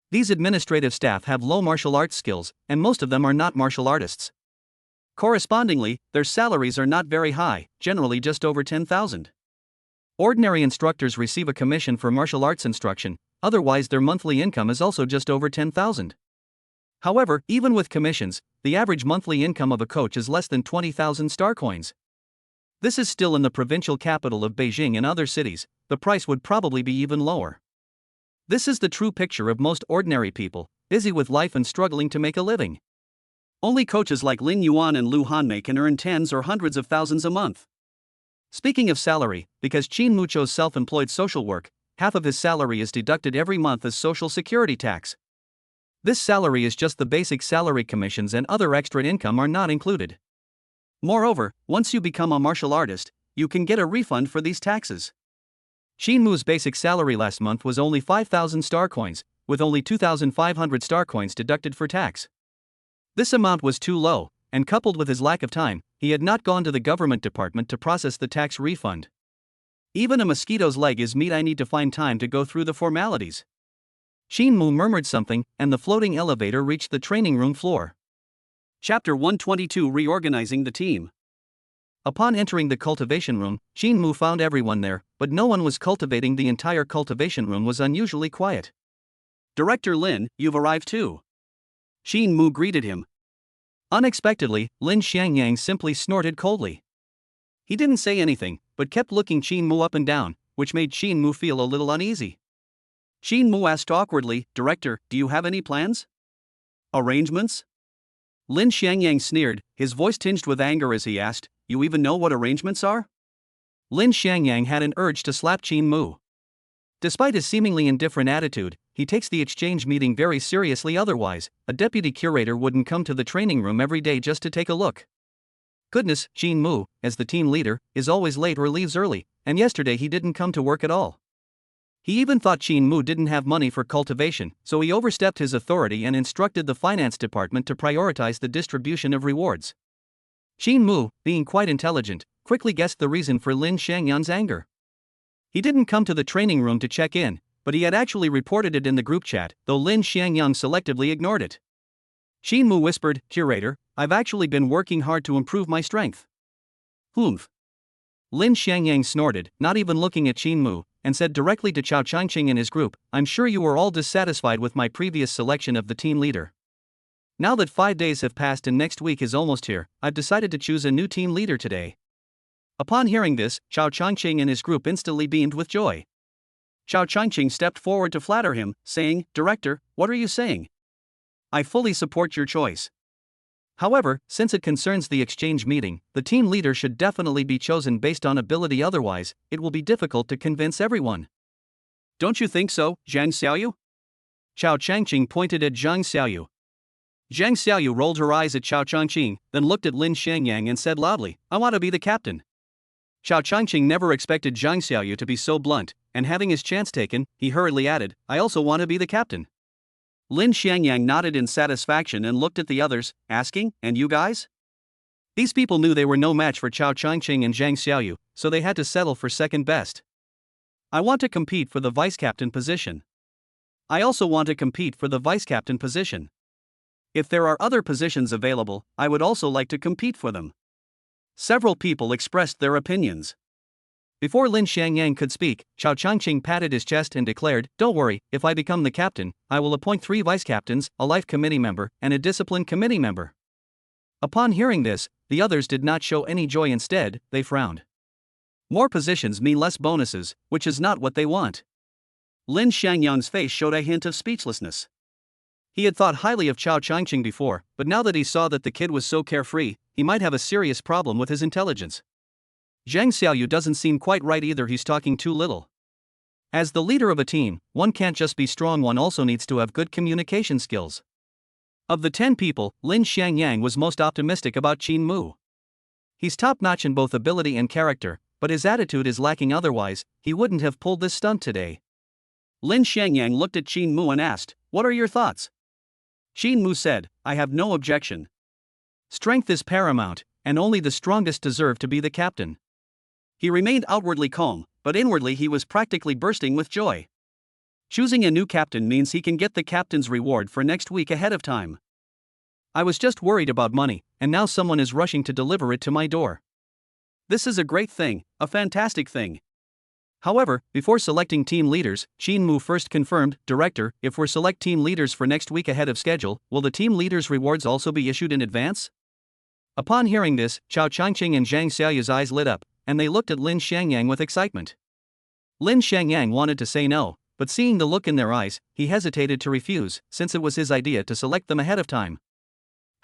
These administrative staff have low martial arts skills, and most of them are not martial artists. Correspondingly, their salaries are not very high, generally just over 10,000. Ordinary instructors receive a commission for martial arts instruction, otherwise their monthly income is also just over 10,000. However, even with commissions, the average monthly income of a coach is less than 20,000 star coins. This is still in the provincial capital of Beijing and other cities, the price would probably be even lower. This is the true picture of most ordinary people, busy with life and struggling to make a living. Only coaches like Lin Yuan and Lu Hanmei can earn tens or hundreds of thousands a month. Speaking of salary, because Qin Mu chose self-employed social work, half of his salary is deducted every month as social security tax. This salary is just the basic salary. Commissions and other extra income are not included. Moreover, once you become a martial artist, you can get a refund for these taxes. Shinmu's basic salary last month was only 5,000 star coins, with only 2,500 star coins deducted for tax. This amount was too low, and coupled with his lack of time, he had not gone to the government department to process the tax refund. Even a mosquito's leg is meat. I need to find time to go through the formalities. Shinmu murmured something, and the floating elevator reached the training room floor. Chapter 122 Reorganizing the Team. Upon entering the cultivation room, Shinmu found everyone there, but no one was cultivating. The entire cultivation room was unusually quiet. Director Lin, you've arrived too. Shinmu greeted him. Unexpectedly, Lin Xiangyang simply snorted coldly. He didn't say anything, but kept looking Shinmu up and down, which made Shinmu feel a little uneasy. Shinmu asked awkwardly, Director, do you have any plans? Arrangements? Lin Xiangyang sneered, his voice tinged with anger as he asked, You even know what arrangements are? Lin Xiangyang had an urge to slap Shinmu. Despite his seemingly indifferent attitude, he takes the exchange meeting very seriously. Otherwise, a deputy curator wouldn't come to the training room every day just to take a look. Goodness, Shinmu, as the team leader, is always late or leaves early, and yesterday he didn't come to work at all. He even thought Shinmu didn't have money for cultivation, so he overstepped his authority and instructed the finance department to prioritize the distribution of rewards. Shinmu, being quite intelligent, quickly guessed the reason for Lin Xiangyang's anger. He didn't come to the training room to check in, but he had actually reported it in the group chat, though Lin Xiangyang selectively ignored it. Shinmu whispered, Curator, I've actually been working hard to improve my strength. Humph. Lin Xiangyang snorted, not even looking at Shinmu, and said directly to Chao Changqing and his group, I'm sure you were all dissatisfied with my previous selection of the team leader. Now that 5 days have passed and next week is almost here, I've decided to choose a new team leader today. Upon hearing this, Chao Changqing and his group instantly beamed with joy. Chao Changqing stepped forward to flatter him, saying, Director, what are you saying? I fully support your choice. However, since it concerns the exchange meeting, the team leader should definitely be chosen based on ability, otherwise, it will be difficult to convince everyone. Don't you think so, Zhang Xiaoyu? Chao Changqing pointed at Zhang Xiaoyu. Zhang Xiaoyu rolled her eyes at Chao Changqing, then looked at Lin Xiangyang and said loudly, I want to be the captain. Chao Changqing never expected Zhang Xiaoyu to be so blunt, and having his chance taken, he hurriedly added, I also want to be the captain. Lin Xiangyang nodded in satisfaction and looked at the others, asking, And you guys? These people knew they were no match for Chao Changqing and Zhang Xiaoyu, so they had to settle for second best. I want to compete for the vice-captain position. I also want to compete for the vice-captain position. If there are other positions available, I would also like to compete for them. Several people expressed their opinions. Before Lin Xiangyang could speak, Chao Changqing patted his chest and declared, Don't worry, if I become the captain, I will appoint 3 vice-captains, a life committee member, and a discipline committee member. Upon hearing this, the others did not show any joy. Instead, they frowned. More positions mean less bonuses, which is not what they want. Lin Xiangyang's face showed a hint of speechlessness. He had thought highly of Chao Changqing before, but now that he saw that the kid was so carefree, he might have a serious problem with his intelligence. Zhang Xiaoyu doesn't seem quite right either, he's talking too little. As the leader of a team, one can't just be strong, one also needs to have good communication skills. Of the 10 people, Lin Xiangyang was most optimistic about Shinmu. He's top-notch in both ability and character, but his attitude is lacking, otherwise, he wouldn't have pulled this stunt today. Lin Xiangyang looked at Shinmu and asked, What are your thoughts? Shinmu said, I have no objection. Strength is paramount, and only the strongest deserve to be the captain. He remained outwardly calm, but inwardly he was practically bursting with joy. Choosing a new captain means he can get the captain's reward for next week ahead of time. I was just worried about money, and now someone is rushing to deliver it to my door. This is a great thing, a fantastic thing. However, before selecting team leaders, Shinmu first confirmed, Director, if we select team leaders for next week ahead of schedule, will the team leaders' rewards also be issued in advance? Upon hearing this, Chao Changqing and Zhang Xiaoyu's eyes lit up, and they looked at Lin Xiangyang with excitement. Lin Xiangyang wanted to say no, but seeing the look in their eyes, he hesitated to refuse, since it was his idea to select them ahead of time.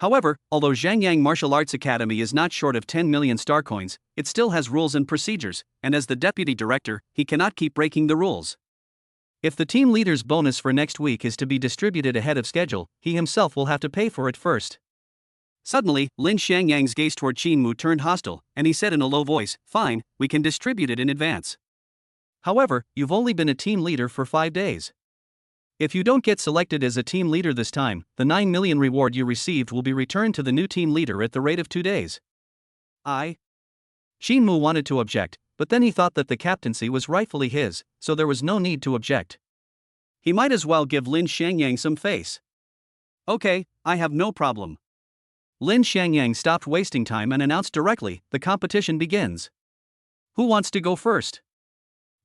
However, although Zhangyang Martial Arts Academy is not short of 10 million star coins, it still has rules and procedures, and as the deputy director, he cannot keep breaking the rules. If the team leader's bonus for next week is to be distributed ahead of schedule, he himself will have to pay for it first. Suddenly, Lin Xiangyang's gaze toward Qin Mu turned hostile, and he said in a low voice, "Fine, we can distribute it in advance. However, you've only been a team leader for 5 days. If you don't get selected as a team leader this time, the 9 million reward you received will be returned to the new team leader at the rate of 2 days. Qin Mu wanted to object, but then he thought that the captaincy was rightfully his, so there was no need to object. He might as well give Lin Xiangyang some face. Okay, I have no problem. Lin Xiangyang stopped wasting time and announced directly, the competition begins. Who wants to go first?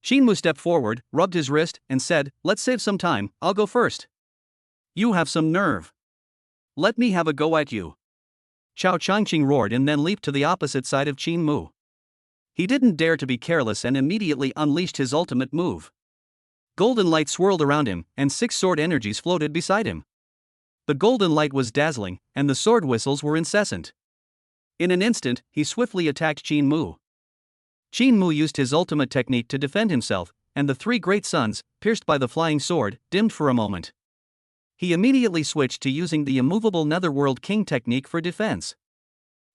Qin Mu stepped forward, rubbed his wrist, and said, let's save some time, I'll go first. You have some nerve. Let me have a go at you. Chao Changqing roared and then leaped to the opposite side of Qin Mu. He didn't dare to be careless and immediately unleashed his ultimate move. Golden light swirled around him, and 6 sword energies floated beside him. The golden light was dazzling, and the sword whistles were incessant. In an instant, he swiftly attacked Qin Mu. Qin Mu used his ultimate technique to defend himself, and the 3 great suns, pierced by the flying sword, dimmed for a moment. He immediately switched to using the immovable Netherworld King technique for defense.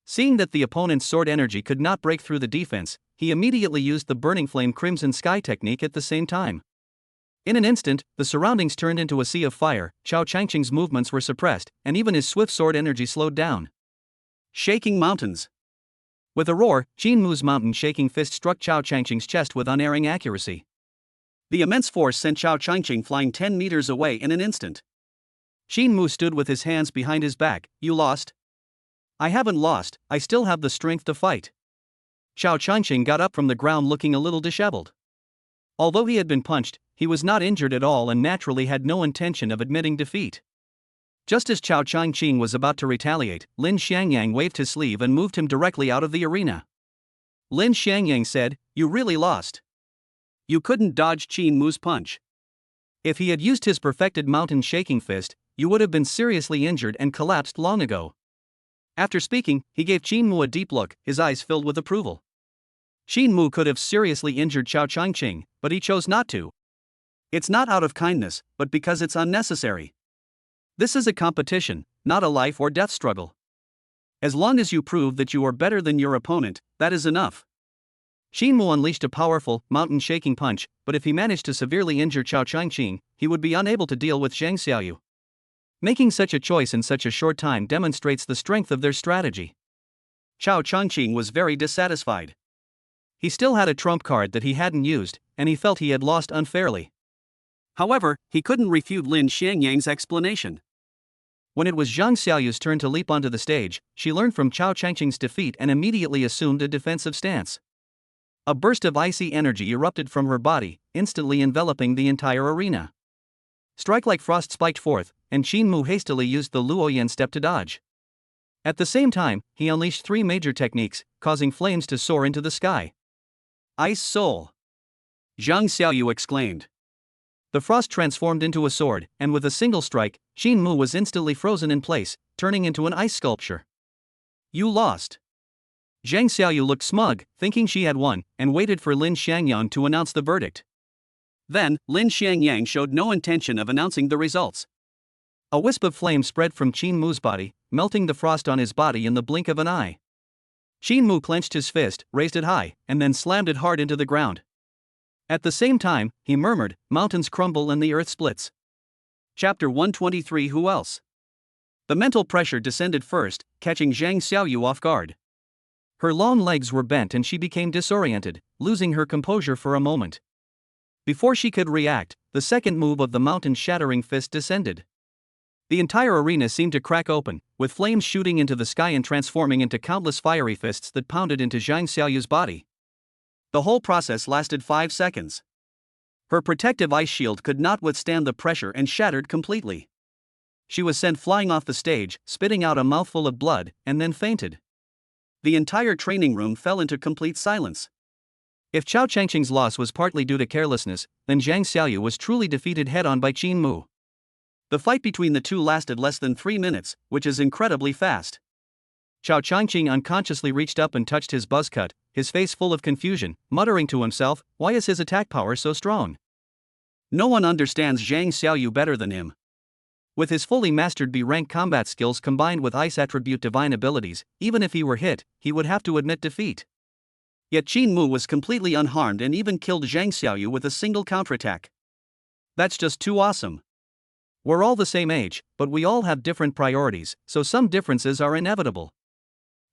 Seeing that the opponent's sword energy could not break through the defense, he immediately used the Burning Flame Crimson Sky technique at the same time. In an instant, the surroundings turned into a sea of fire, Chao Changqing's movements were suppressed, and even his swift sword energy slowed down. Shaking mountains. With a roar, Qin Mu's mountain-shaking fist struck Chao Changqing's chest with unerring accuracy. The immense force sent Chao Changqing flying 10 meters away in an instant. Qin Mu stood with his hands behind his back. You lost? I haven't lost, I still have the strength to fight. Chao Changqing got up from the ground looking a little disheveled. Although he had been punched, he was not injured at all and naturally had no intention of admitting defeat. Just as Chao Changqing was about to retaliate, Lin Xiangyang waved his sleeve and moved him directly out of the arena. Lin Xiangyang said, you really lost. You couldn't dodge Qin Mu's punch. If he had used his perfected mountain-shaking fist, you would have been seriously injured and collapsed long ago. After speaking, he gave Qin Mu a deep look, his eyes filled with approval. Qin Mu could have seriously injured Chao Changqing, but he chose not to. It's not out of kindness, but because it's unnecessary. This is a competition, not a life or death struggle. As long as you prove that you are better than your opponent, that is enough. Qin Mu unleashed a powerful, mountain-shaking punch, but if he managed to severely injure Chao Changqing, he would be unable to deal with Zhang Xiaoyu. Making such a choice in such a short time demonstrates the strength of their strategy. Chao Changqing was very dissatisfied. He still had a trump card that he hadn't used, and he felt he had lost unfairly. However, he couldn't refute Lin Xiangyang's explanation. When it was Zhang Xiaoyu's turn to leap onto the stage, she learned from Chao Changqing's defeat and immediately assumed a defensive stance. A burst of icy energy erupted from her body, instantly enveloping the entire arena. Strike like frost spiked forth, and Qin Mu hastily used the Luoyan step to dodge. At the same time, he unleashed 3 major techniques, causing flames to soar into the sky. Ice Soul! Zhang Xiaoyu exclaimed. The frost transformed into a sword, and with a single strike, Qin Mu was instantly frozen in place, turning into an ice sculpture. You lost. Zhang Xiaoyu looked smug, thinking she had won, and waited for Lin Xiangyang to announce the verdict. Then, Lin Xiangyang showed no intention of announcing the results. A wisp of flame spread from Qin Mu's body, melting the frost on his body in the blink of an eye. Qin Mu clenched his fist, raised it high, and then slammed it hard into the ground. At the same time, he murmured, mountains crumble and the earth splits. Chapter 123. Who else? The mental pressure descended first, catching Zhang Xiaoyu off guard. Her long legs were bent and she became disoriented, losing her composure for a moment. Before she could react, the second move of the mountain-shattering fist descended. The entire arena seemed to crack open, with flames shooting into the sky and transforming into countless fiery fists that pounded into Zhang Xiaoyu's body. The whole process lasted 5 seconds. Her protective ice shield could not withstand the pressure and shattered completely. She was sent flying off the stage, spitting out a mouthful of blood, and then fainted. The entire training room fell into complete silence. If Chao Changqing's loss was partly due to carelessness, then Zhang Xiaoyu was truly defeated head-on by Qin Mu. The fight between the two lasted less than 3 minutes, which is incredibly fast. Chao Changqing unconsciously reached up and touched his buzz cut, his face full of confusion, muttering to himself, why is his attack power so strong? No one understands Zhang Xiaoyu better than him. With his fully mastered B-rank combat skills combined with ice attribute divine abilities, even if he were hit, he would have to admit defeat. Yet Qin Mu was completely unharmed and even killed Zhang Xiaoyu with a single counterattack. That's just too awesome. We're all the same age, but we all have different priorities, so some differences are inevitable.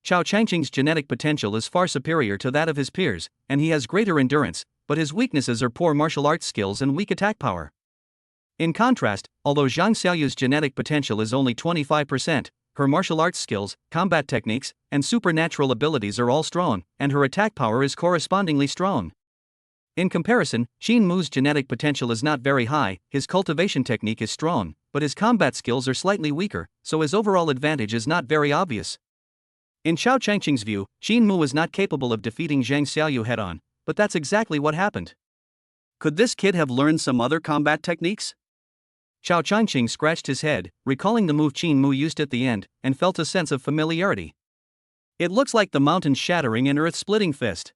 Xiao Changqing's genetic potential is far superior to that of his peers, and he has greater endurance, but his weaknesses are poor martial arts skills and weak attack power. In contrast, although Zhang Xiaoyu's genetic potential is only 25%, her martial arts skills, combat techniques, and supernatural abilities are all strong, and her attack power is correspondingly strong. In comparison, Qin Mu's genetic potential is not very high, his cultivation technique is strong, but his combat skills are slightly weaker, so his overall advantage is not very obvious. In Xiao Changqing's view, Qin Mu was not capable of defeating Zhang Xiaoyu head-on, but that's exactly what happened. Could this kid have learned some other combat techniques? Xiao Changqing scratched his head, recalling the move Qin Mu used at the end, and felt a sense of familiarity. It looks like the mountain-shattering and earth-splitting fist.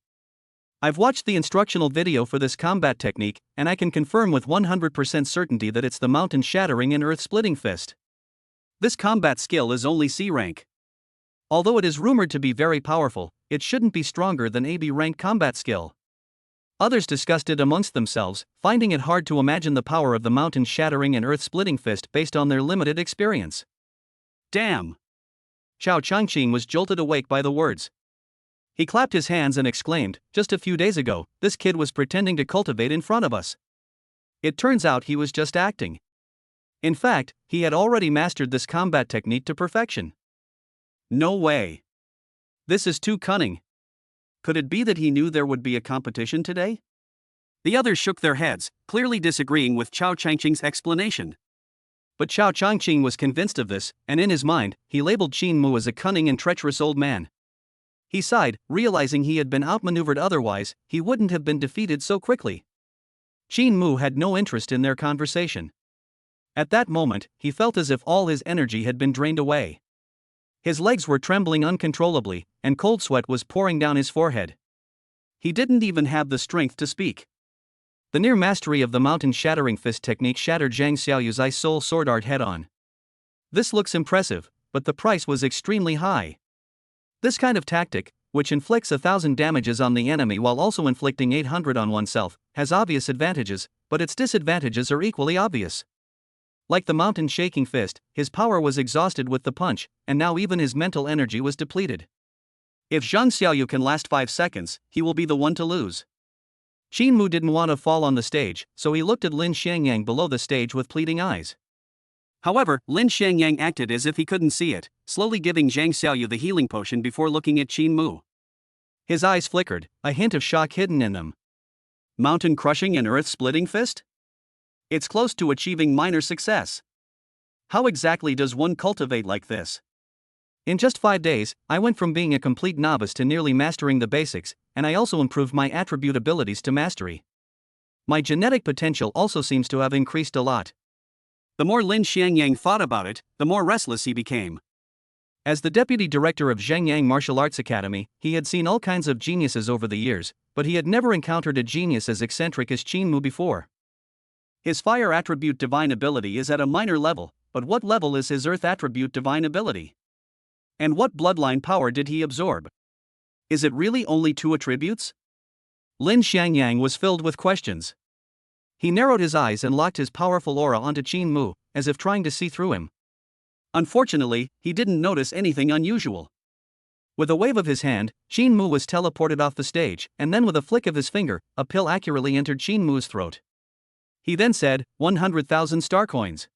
I've watched the instructional video for this combat technique, and I can confirm with 100% certainty that it's the mountain-shattering and earth-splitting fist. This combat skill is only C rank. Although it is rumored to be very powerful, it shouldn't be stronger than a B-rank combat skill. Others discussed it amongst themselves, finding it hard to imagine the power of the mountain-shattering and earth-splitting fist based on their limited experience. Damn! Xiao Changqing was jolted awake by the words. He clapped his hands and exclaimed, just a few days ago, this kid was pretending to cultivate in front of us. It turns out he was just acting. In fact, he had already mastered this combat technique to perfection. No way. This is too cunning. Could it be that he knew there would be a competition today? The others shook their heads, clearly disagreeing with Xiao Changqing's explanation. But Xiao Changqing was convinced of this, and in his mind, he labeled Qin Mu as a cunning and treacherous old man. He sighed, realizing he had been outmaneuvered, otherwise, he wouldn't have been defeated so quickly. Qin Mu had no interest in their conversation. At that moment, he felt as if all his energy had been drained away. His legs were trembling uncontrollably, and cold sweat was pouring down his forehead. He didn't even have the strength to speak. The near mastery of the mountain-shattering fist technique shattered Zhang Xiaoyu's ice soul sword art head-on. This looks impressive, but the price was extremely high. This kind of tactic, which inflicts 1,000 damages on the enemy while also inflicting 800 on oneself, has obvious advantages, but its disadvantages are equally obvious. Like the mountain-shaking fist, his power was exhausted with the punch, and now even his mental energy was depleted. If Zhang Xiaoyu can last 5 seconds, he will be the one to lose. Qin Mu didn't want to fall on the stage, so he looked at Lin Xiangyang below the stage with pleading eyes. However, Lin Xiangyang acted as if he couldn't see it, slowly giving Zhang Xiaoyu the healing potion before looking at Qin Mu. His eyes flickered, a hint of shock hidden in them. Mountain-crushing and earth-splitting fist? It's close to achieving minor success. How exactly does one cultivate like this? In just 5 days, I went from being a complete novice to nearly mastering the basics, and I also improved my attribute abilities to mastery. My genetic potential also seems to have increased a lot. The more Lin Xiangyang thought about it, the more restless he became. As the deputy director of Zhengyang Martial Arts Academy, he had seen all kinds of geniuses over the years, but he had never encountered a genius as eccentric as Qin Mu before. His fire attribute divine ability is at a minor level, but what level is his earth attribute divine ability? And what bloodline power did he absorb? Is it really only 2 attributes? Lin Xiangyang was filled with questions. He narrowed his eyes and locked his powerful aura onto Qin Mu, as if trying to see through him. Unfortunately, he didn't notice anything unusual. With a wave of his hand, Qin Mu was teleported off the stage, and then with a flick of his finger, a pill accurately entered Qin Mu's throat. He then said, 100,000 star coins.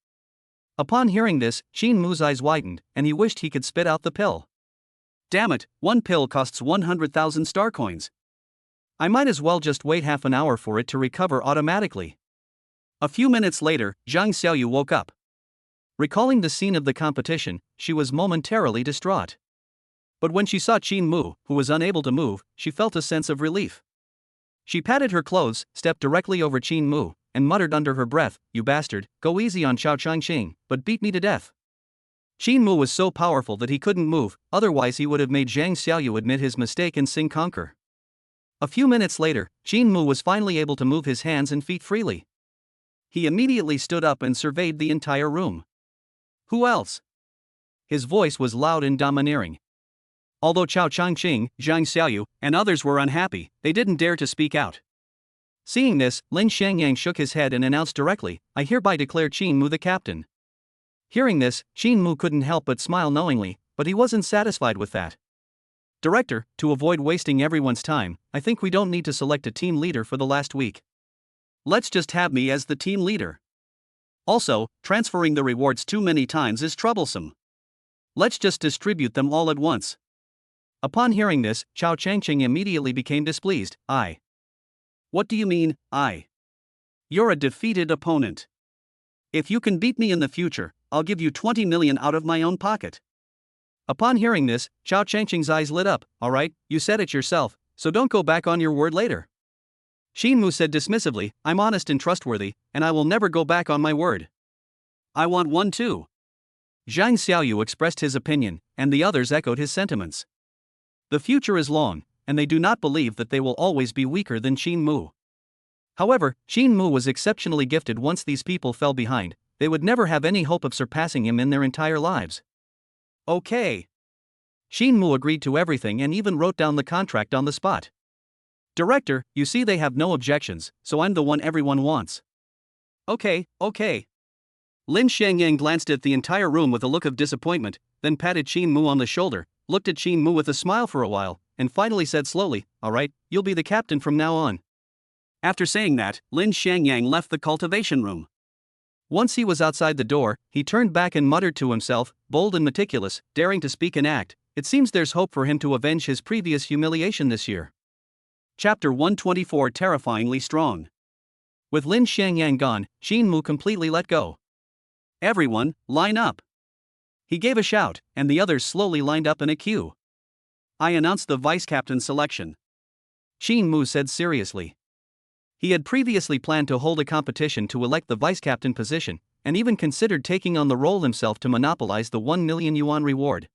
Upon hearing this, Qin Mu's eyes widened, and he wished he could spit out the pill. Damn it, 1 pill costs 100,000 star coins. I might as well just wait half an hour for it to recover automatically. A few minutes later, Zhang Xiaoyu woke up. Recalling the scene of the competition, she was momentarily distraught. But when she saw Qin Mu, who was unable to move, she felt a sense of relief. She patted her clothes, stepped directly over Qin Mu, and muttered under her breath, "You bastard, go easy on Xiao Changqing, but beat me to death." Qin Mu was so powerful that he couldn't move, otherwise he would have made Zhang Xiaoyu admit his mistake and sing conquer. A few minutes later, Qin Mu was finally able to move his hands and feet freely. He immediately stood up and surveyed the entire room. Who else? His voice was loud and domineering. Although Chao Changqing, Zhang Xiaoyu, and others were unhappy, they didn't dare to speak out. Seeing this, Lin Xiangyang shook his head and announced directly, "I hereby declare Qin Mu the captain." Hearing this, Qin Mu couldn't help but smile knowingly, but he wasn't satisfied with that. "Director, to avoid wasting everyone's time, I think we don't need to select a team leader for the last week. Let's just have me as the team leader. Also, transferring the rewards too many times is troublesome. Let's just distribute them all at once." Upon hearing this, Chao Changqing immediately became displeased. What do you mean, I? You're a defeated opponent. If you can beat me in the future, I'll give you 20 million out of my own pocket." Upon hearing this, Chao Changqing's eyes lit up. "Alright, you said it yourself, so don't go back on your word later." Qin Mu said dismissively, "I'm honest and trustworthy, and I will never go back on my word." "I want one too." Zhang Xiaoyu expressed his opinion, and the others echoed his sentiments. The future is long, and they do not believe that they will always be weaker than Qin Mu. However, Qin Mu was exceptionally gifted. Once these people fell behind, they would never have any hope of surpassing him in their entire lives. Okay. Qin Mu agreed to everything and even wrote down the contract on the spot. "Director, you see they have no objections, so I'm the one everyone wants." Okay. Lin Xiangyang glanced at the entire room with a look of disappointment, then patted Qin Mu on the shoulder, looked at Qin Mu with a smile for a while, and finally said slowly, "Alright, you'll be the captain from now on." After saying that, Lin Xiangyang left the cultivation room. Once he was outside the door, he turned back and muttered to himself, bold and meticulous, daring to speak and act. It seems there's hope for him to avenge his previous humiliation this year. Chapter 124, Terrifyingly Strong. With Lin Xiangyang gone, Qin Mu completely let go. "Everyone, line up." He gave a shout, and the others slowly lined up in a queue. "I announce the vice-captain selection," Qin Mu said seriously. He had previously planned to hold a competition to elect the vice-captain position, and even considered taking on the role himself to monopolize the 1 million yuan reward.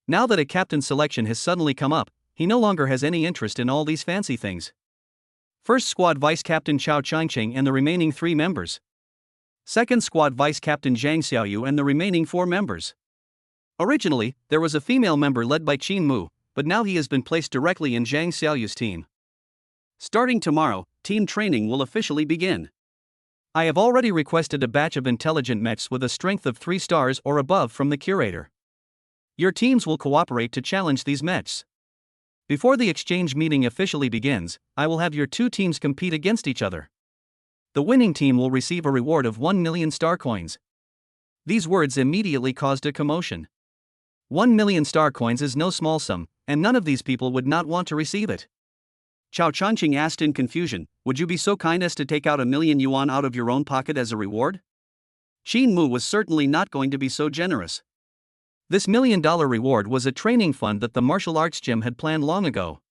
Now that a captain selection has suddenly come up, he no longer has any interest in all these fancy things. First squad vice-captain Chao Changqing and the remaining 3 members. Second squad vice-captain Zhang Xiaoyu and the remaining 4 members. Originally, there was a female member led by Qin Mu, but now he has been placed directly in Zhang Xiaoyu's team. Starting tomorrow, team training will officially begin. I have already requested a batch of intelligent mechs with a strength of 3 stars or above from the curator. Your teams will cooperate to challenge these mechs. Before the exchange meeting officially begins, I will have your 2 teams compete against each other. The winning team will receive a reward of 1 million star coins. These words immediately caused a commotion. 1 million star coins is no small sum, and none of these people would not want to receive it. Chao Changqing asked in confusion, "Would you be so kind as to take out 1 million yuan out of your own pocket as a reward?" Qin Mu was certainly not going to be so generous. This $1 million reward was a training fund that the martial arts gym had planned long ago.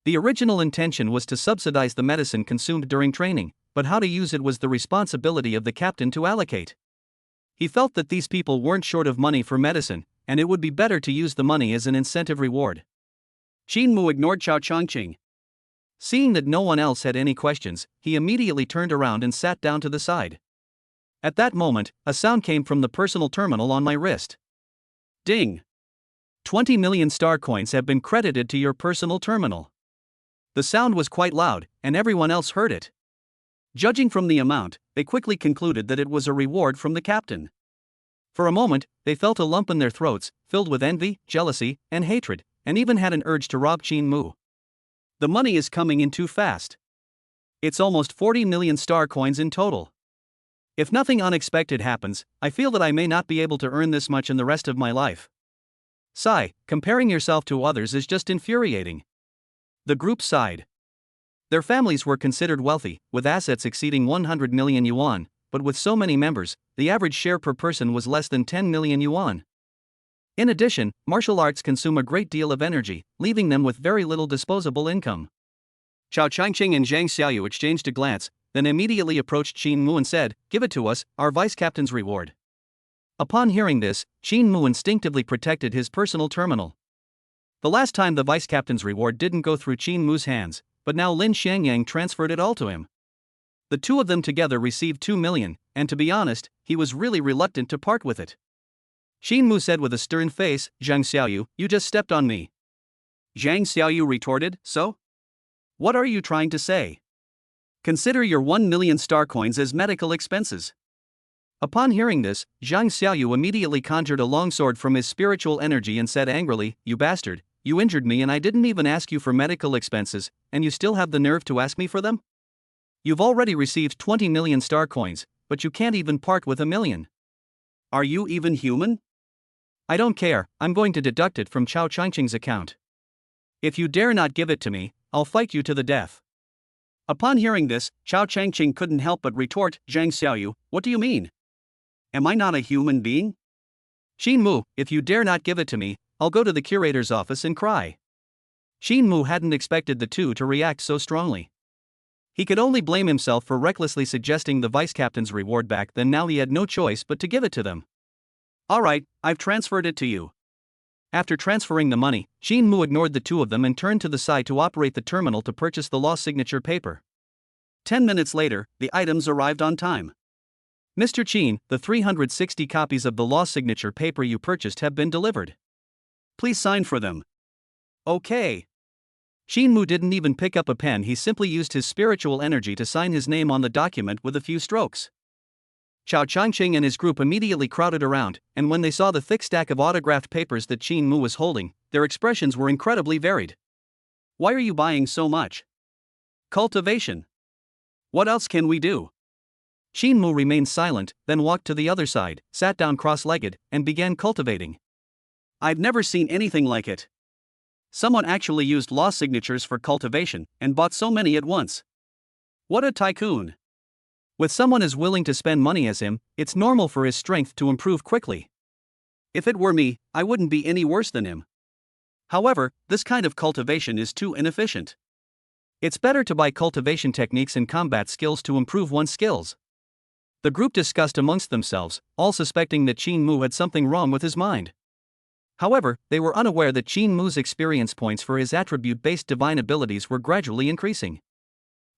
The original intention was to subsidize the medicine consumed during training, but how to use it was the responsibility of the captain to allocate. He felt that these people weren't short of money for medicine, and it would be better to use the money as an incentive reward. Qin Mu ignored Chao Changqing. Seeing that no one else had any questions, he immediately turned around and sat down to the side. At that moment, a sound came from the personal terminal on my wrist. Ding! 20 million star coins have been credited to your personal terminal. The sound was quite loud, and everyone else heard it. Judging from the amount, they quickly concluded that it was a reward from the captain. For a moment, they felt a lump in their throats, filled with envy, jealousy, and hatred, and even had an urge to rob Qin Mu. The money is coming in too fast. It's almost 40 million star coins in total. If nothing unexpected happens, I feel that I may not be able to earn this much in the rest of my life. Sigh, comparing yourself to others is just infuriating. The group sighed. Their families were considered wealthy, with assets exceeding 100 million yuan, but with so many members, the average share per person was less than 10 million yuan. In addition, martial arts consume a great deal of energy, leaving them with very little disposable income. Chao Changqing and Zhang Xiaoyu exchanged a glance, then immediately approached Qin Mu and said, "Give it to us, our vice-captain's reward." Upon hearing this, Qin Mu instinctively protected his personal terminal. The last time the vice-captain's reward didn't go through Qin Mu's hands, but now Lin Xiangyang transferred it all to him. The 2 of them together received 2 million, and to be honest, he was really reluctant to part with it. Xin Mu said with a stern face. Zhang Xiaoyu, you just stepped on me. Zhang Xiaoyu retorted, so? What are you trying to say? Consider your 1 million star coins as medical expenses. Upon hearing this, Zhang Xiaoyu immediately conjured a longsword from his spiritual energy and said angrily, you bastard, you injured me and I didn't even ask you for medical expenses, and you still have the nerve to ask me for them? You've already received 20 million star coins, but you can't even part with 1 million. Are you even human? I don't care, I'm going to deduct it from Chao Changqing's account. If you dare not give it to me, I'll fight you to the death. Upon hearing this, Chao Changqing couldn't help but retort, Zhang Xiaoyu, what do you mean? Am I not a human being? Xin Mu, if you dare not give it to me, I'll go to the curator's office and cry. Xin Mu hadn't expected the two to react so strongly. He could only blame himself for recklessly suggesting the vice captain's reward back then. Now he had no choice but to give it to them. Alright, I've transferred it to you. After transferring the money, Xin Mu ignored the two of them and turned to the side to operate the terminal to purchase the lost signature paper. 10 minutes later, the items arrived on time. Mr. Qin, the 360 copies of the lost signature paper you purchased have been delivered. Please sign for them. Okay. Xin Mu didn't even pick up a pen, he simply used his spiritual energy to sign his name on the document with a few strokes. Chao Changqing and his group immediately crowded around, and when they saw the thick stack of autographed papers that Xin Mu was holding, their expressions were incredibly varied. Why are you buying so much? Cultivation. What else can we do? Xin Mu remained silent, then walked to the other side, sat down cross-legged, and began cultivating. I've never seen anything like it. Someone actually used lost signatures for cultivation and bought so many at once. What a tycoon. With someone as willing to spend money as him, it's normal for his strength to improve quickly. If it were me, I wouldn't be any worse than him. However, this kind of cultivation is too inefficient. It's better to buy cultivation techniques and combat skills to improve one's skills. The group discussed amongst themselves, all suspecting that Xin Mu had something wrong with his mind. However, they were unaware that Xin Mu's experience points for his attribute-based divine abilities were gradually increasing.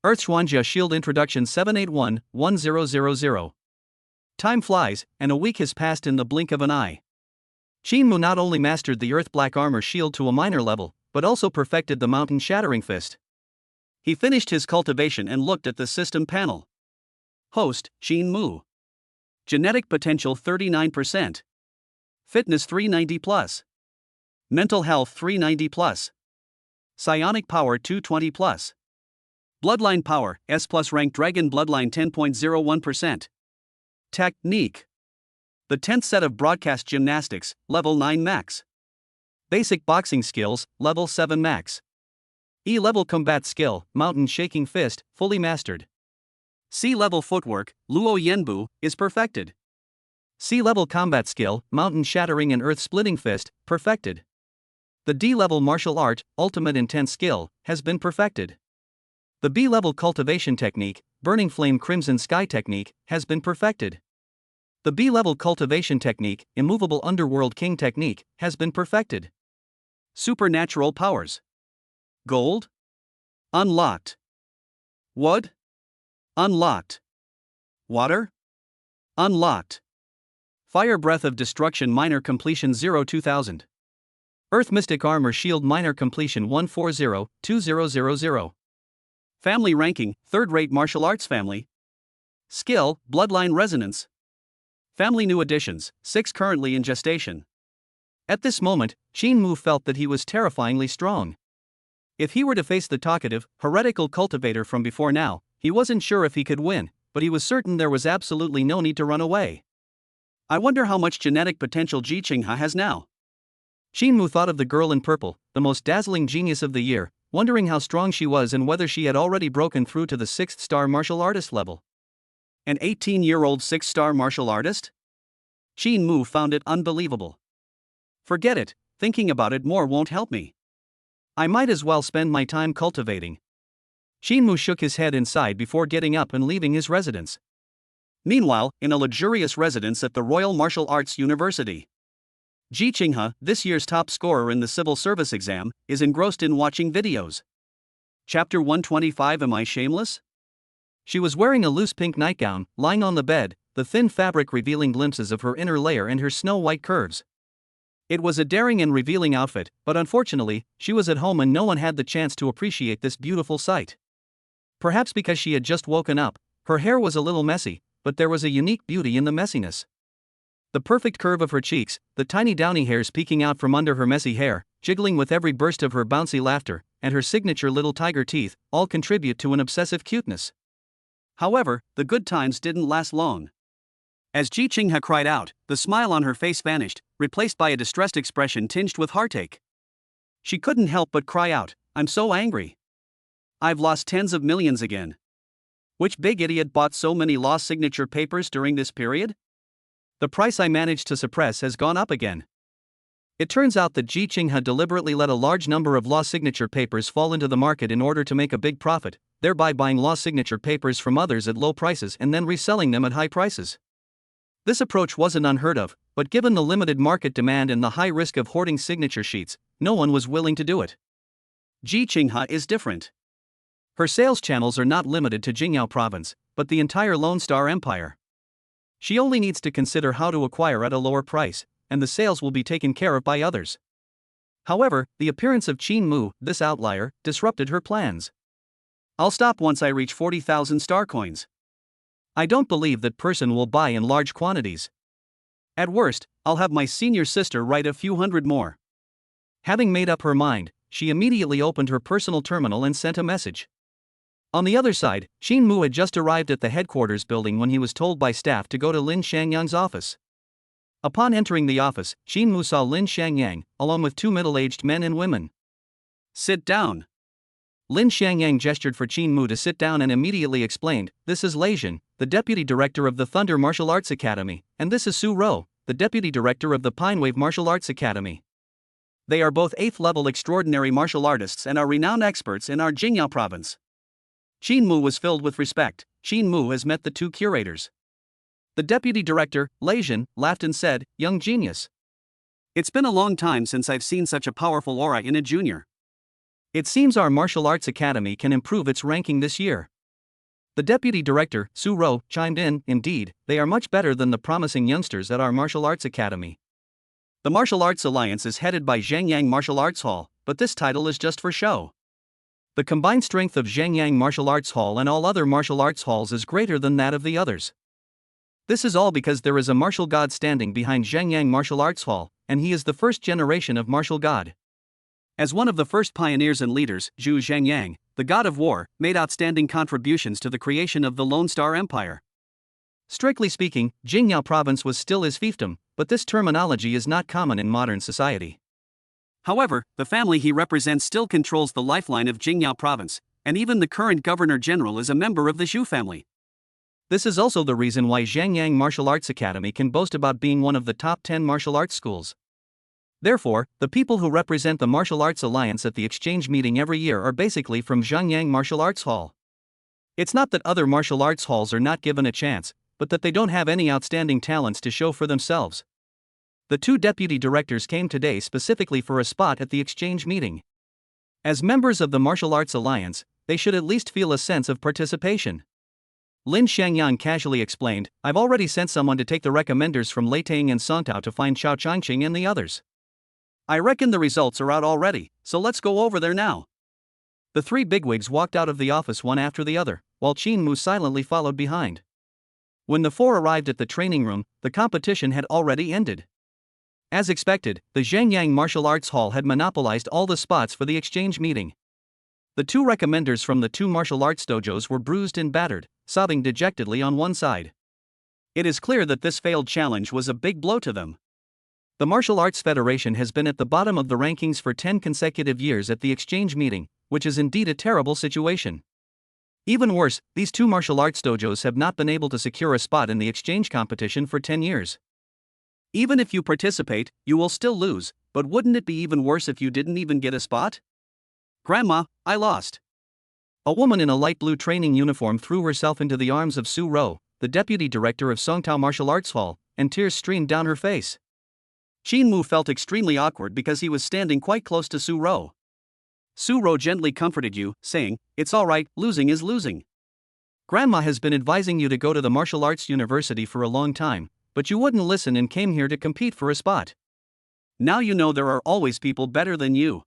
Earth Xuanjia Shield Introduction 781-1000. Time flies, and a week has passed in the blink of an eye. Xin Mu not only mastered the Earth Black Armor Shield to a minor level, but also perfected the Mountain Shattering Fist. He finished his cultivation and looked at the system panel. Host, Xin Mu. Genetic potential 39%. Fitness 390+. Mental health 390+. Psionic power 220+. Bloodline power, S+, rank Dragon Bloodline 10.01%. Technique. The 10th set of broadcast gymnastics, level 9 max. Basic boxing skills, level 7 max. E-level combat skill, Mountain Shaking Fist, fully mastered. C-level footwork, Luo Yanbu, is perfected. C-level combat skill, Mountain Shattering and Earth Splitting Fist, perfected. The D-level martial art, Ultimate Intense skill, has been perfected. The B-level cultivation technique, Burning Flame Crimson Sky technique, has been perfected. The B-level cultivation technique, Immovable Underworld King technique, has been perfected. Supernatural powers. Gold? Unlocked. Wood? Unlocked. Water? Unlocked. Fire Breath of Destruction Minor Completion 0-2000. Earth Mystic Armor Shield Minor Completion 140-2000. Family ranking, third-rate martial arts family. Skill, Bloodline Resonance. Family new additions, 6 currently in gestation. At this moment, Xin Mu felt that he was terrifyingly strong. If he were to face the talkative, heretical cultivator from before now, he wasn't sure if he could win, but he was certain there was absolutely no need to run away. I wonder how much genetic potential Ji Qinghe has now. Xin Mu thought of the girl in purple, the most dazzling genius of the year, wondering how strong she was and whether she had already broken through to the 6th-star martial artist level. An 18-year-old 6-star martial artist? Xin Mu found it unbelievable. Forget it, thinking about it more won't help me. I might as well spend my time cultivating. Xin Mu shook his head inside before getting up and leaving his residence. Meanwhile, in a luxurious residence at the Royal Martial Arts University, Ji Qinghe, this year's top scorer in the civil service exam, is engrossed in watching videos. Chapter 125. Am I shameless? She was wearing a loose pink nightgown, lying on the bed, the thin fabric revealing glimpses of her inner layer and her snow-white curves. It was a daring and revealing outfit, but unfortunately, she was at home and no one had the chance to appreciate this beautiful sight. Perhaps because she had just woken up, her hair was a little messy, but there was a unique beauty in the messiness. The perfect curve of her cheeks, the tiny downy hairs peeking out from under her messy hair, jiggling with every burst of her bouncy laughter, and her signature little tiger teeth, all contribute to an obsessive cuteness. However, the good times didn't last long. As Ji Ching-ha cried out, the smile on her face vanished, replaced by a distressed expression tinged with heartache. She couldn't help but cry out, "I'm so angry. I've lost tens of millions again. Which big idiot bought so many lost signature papers during this period? The price I managed to suppress has gone up again." It turns out that Ji Ching-ha deliberately let a large number of lost signature papers fall into the market in order to make a big profit, thereby buying lost signature papers from others at low prices and then reselling them at high prices. This approach wasn't unheard of, but given the limited market demand and the high risk of hoarding signature sheets, no one was willing to do it. Ji Ching-ha is different. Her sales channels are not limited to Jingyao province, but the entire Lone Star Empire. She only needs to consider how to acquire at a lower price, and the sales will be taken care of by others. However, the appearance of Qin Mu, this outlier, disrupted her plans. "I'll stop once I reach 40,000 star coins. I don't believe that person will buy in large quantities. At worst, I'll have my senior sister write a few hundred more." Having made up her mind, she immediately opened her personal terminal and sent a message. On the other side, Qin Mu had just arrived at the headquarters building when he was told by staff to go to Lin Shangyang's office. Upon entering the office, Qin Mu saw Lin Shangyang, along with two middle-aged men and women. "Sit down." Lin Shangyang gestured for Qin Mu to sit down and immediately explained, "This is Lei Zhen, the deputy director of the Thunder Martial Arts Academy, and this is Su Ro, the deputy director of the Pinewave Martial Arts Academy. They are both 8th-level extraordinary martial artists and are renowned experts in our Jingyao province." Qin Mu was filled with respect. Qin Mu has met the two curators. The deputy director, Lei Zhen, laughed and said, "Young genius. It's been a long time since I've seen such a powerful aura in a junior. It seems our martial arts academy can improve its ranking this year." The deputy director, Su Ro, chimed in, "Indeed, they are much better than the promising youngsters at our martial arts academy. The Martial Arts Alliance is headed by Zhangyang Martial Arts Hall, but this title is just for show. The combined strength of Zhangyang Martial Arts Hall and all other martial arts halls is greater than that of the others. This is all because there is a martial god standing behind Zhangyang Martial Arts Hall, and he is the first generation of martial god. As one of the first pioneers and leaders, Zhu Zhangyang, the god of war, made outstanding contributions to the creation of the Lone Star Empire. Strictly speaking, Jingyao province was still his fiefdom, but this terminology is not common in modern society. However, the family he represents still controls the lifeline of Jingyao province, and even the current governor-general is a member of the Zhu family. This is also the reason why Zhangyang Martial Arts Academy can boast about being one of the top 10 martial arts schools. Therefore, the people who represent the Martial Arts Alliance at the exchange meeting every year are basically from Zhangyang Martial Arts Hall. It's not that other martial arts halls are not given a chance, but that they don't have any outstanding talents to show for themselves. The two deputy directors came today specifically for a spot at the exchange meeting. As members of the Martial Arts Alliance, they should at least feel a sense of participation. Lin Shangyang casually explained, "I've already sent someone to take the recommenders from Leiting and Songtao to find Chao Changqing and the others. I reckon the results are out already, so let's go over there now." The three bigwigs walked out of the office one after the other, while Qin Mu silently followed behind. When the four arrived at the training room, the competition had already ended. As expected, the Zhangyang Martial Arts Hall had monopolized all the spots for the exchange meeting. The two recommenders from the two martial arts dojos were bruised and battered, sobbing dejectedly on one side. It is clear that this failed challenge was a big blow to them. The Martial Arts Federation has been at the bottom of the rankings for 10 consecutive years at the exchange meeting, which is indeed a terrible situation. Even worse, these two martial arts dojos have not been able to secure a spot in the exchange competition for 10 years. Even if you participate, you will still lose, but wouldn't it be even worse if you didn't even get a spot? Grandma, I lost. A woman in a light blue training uniform threw herself into the arms of Su Ro, the deputy director of Songtao Martial Arts Hall, and tears streamed down her face. Qin Mu felt extremely awkward because he was standing quite close to Su Ro. Su Ro gently comforted you, saying, "It's alright, losing is losing. Grandma has been advising you to go to the martial arts university for a long time, but you wouldn't listen and came here to compete for a spot. Now you know there are always people better than you.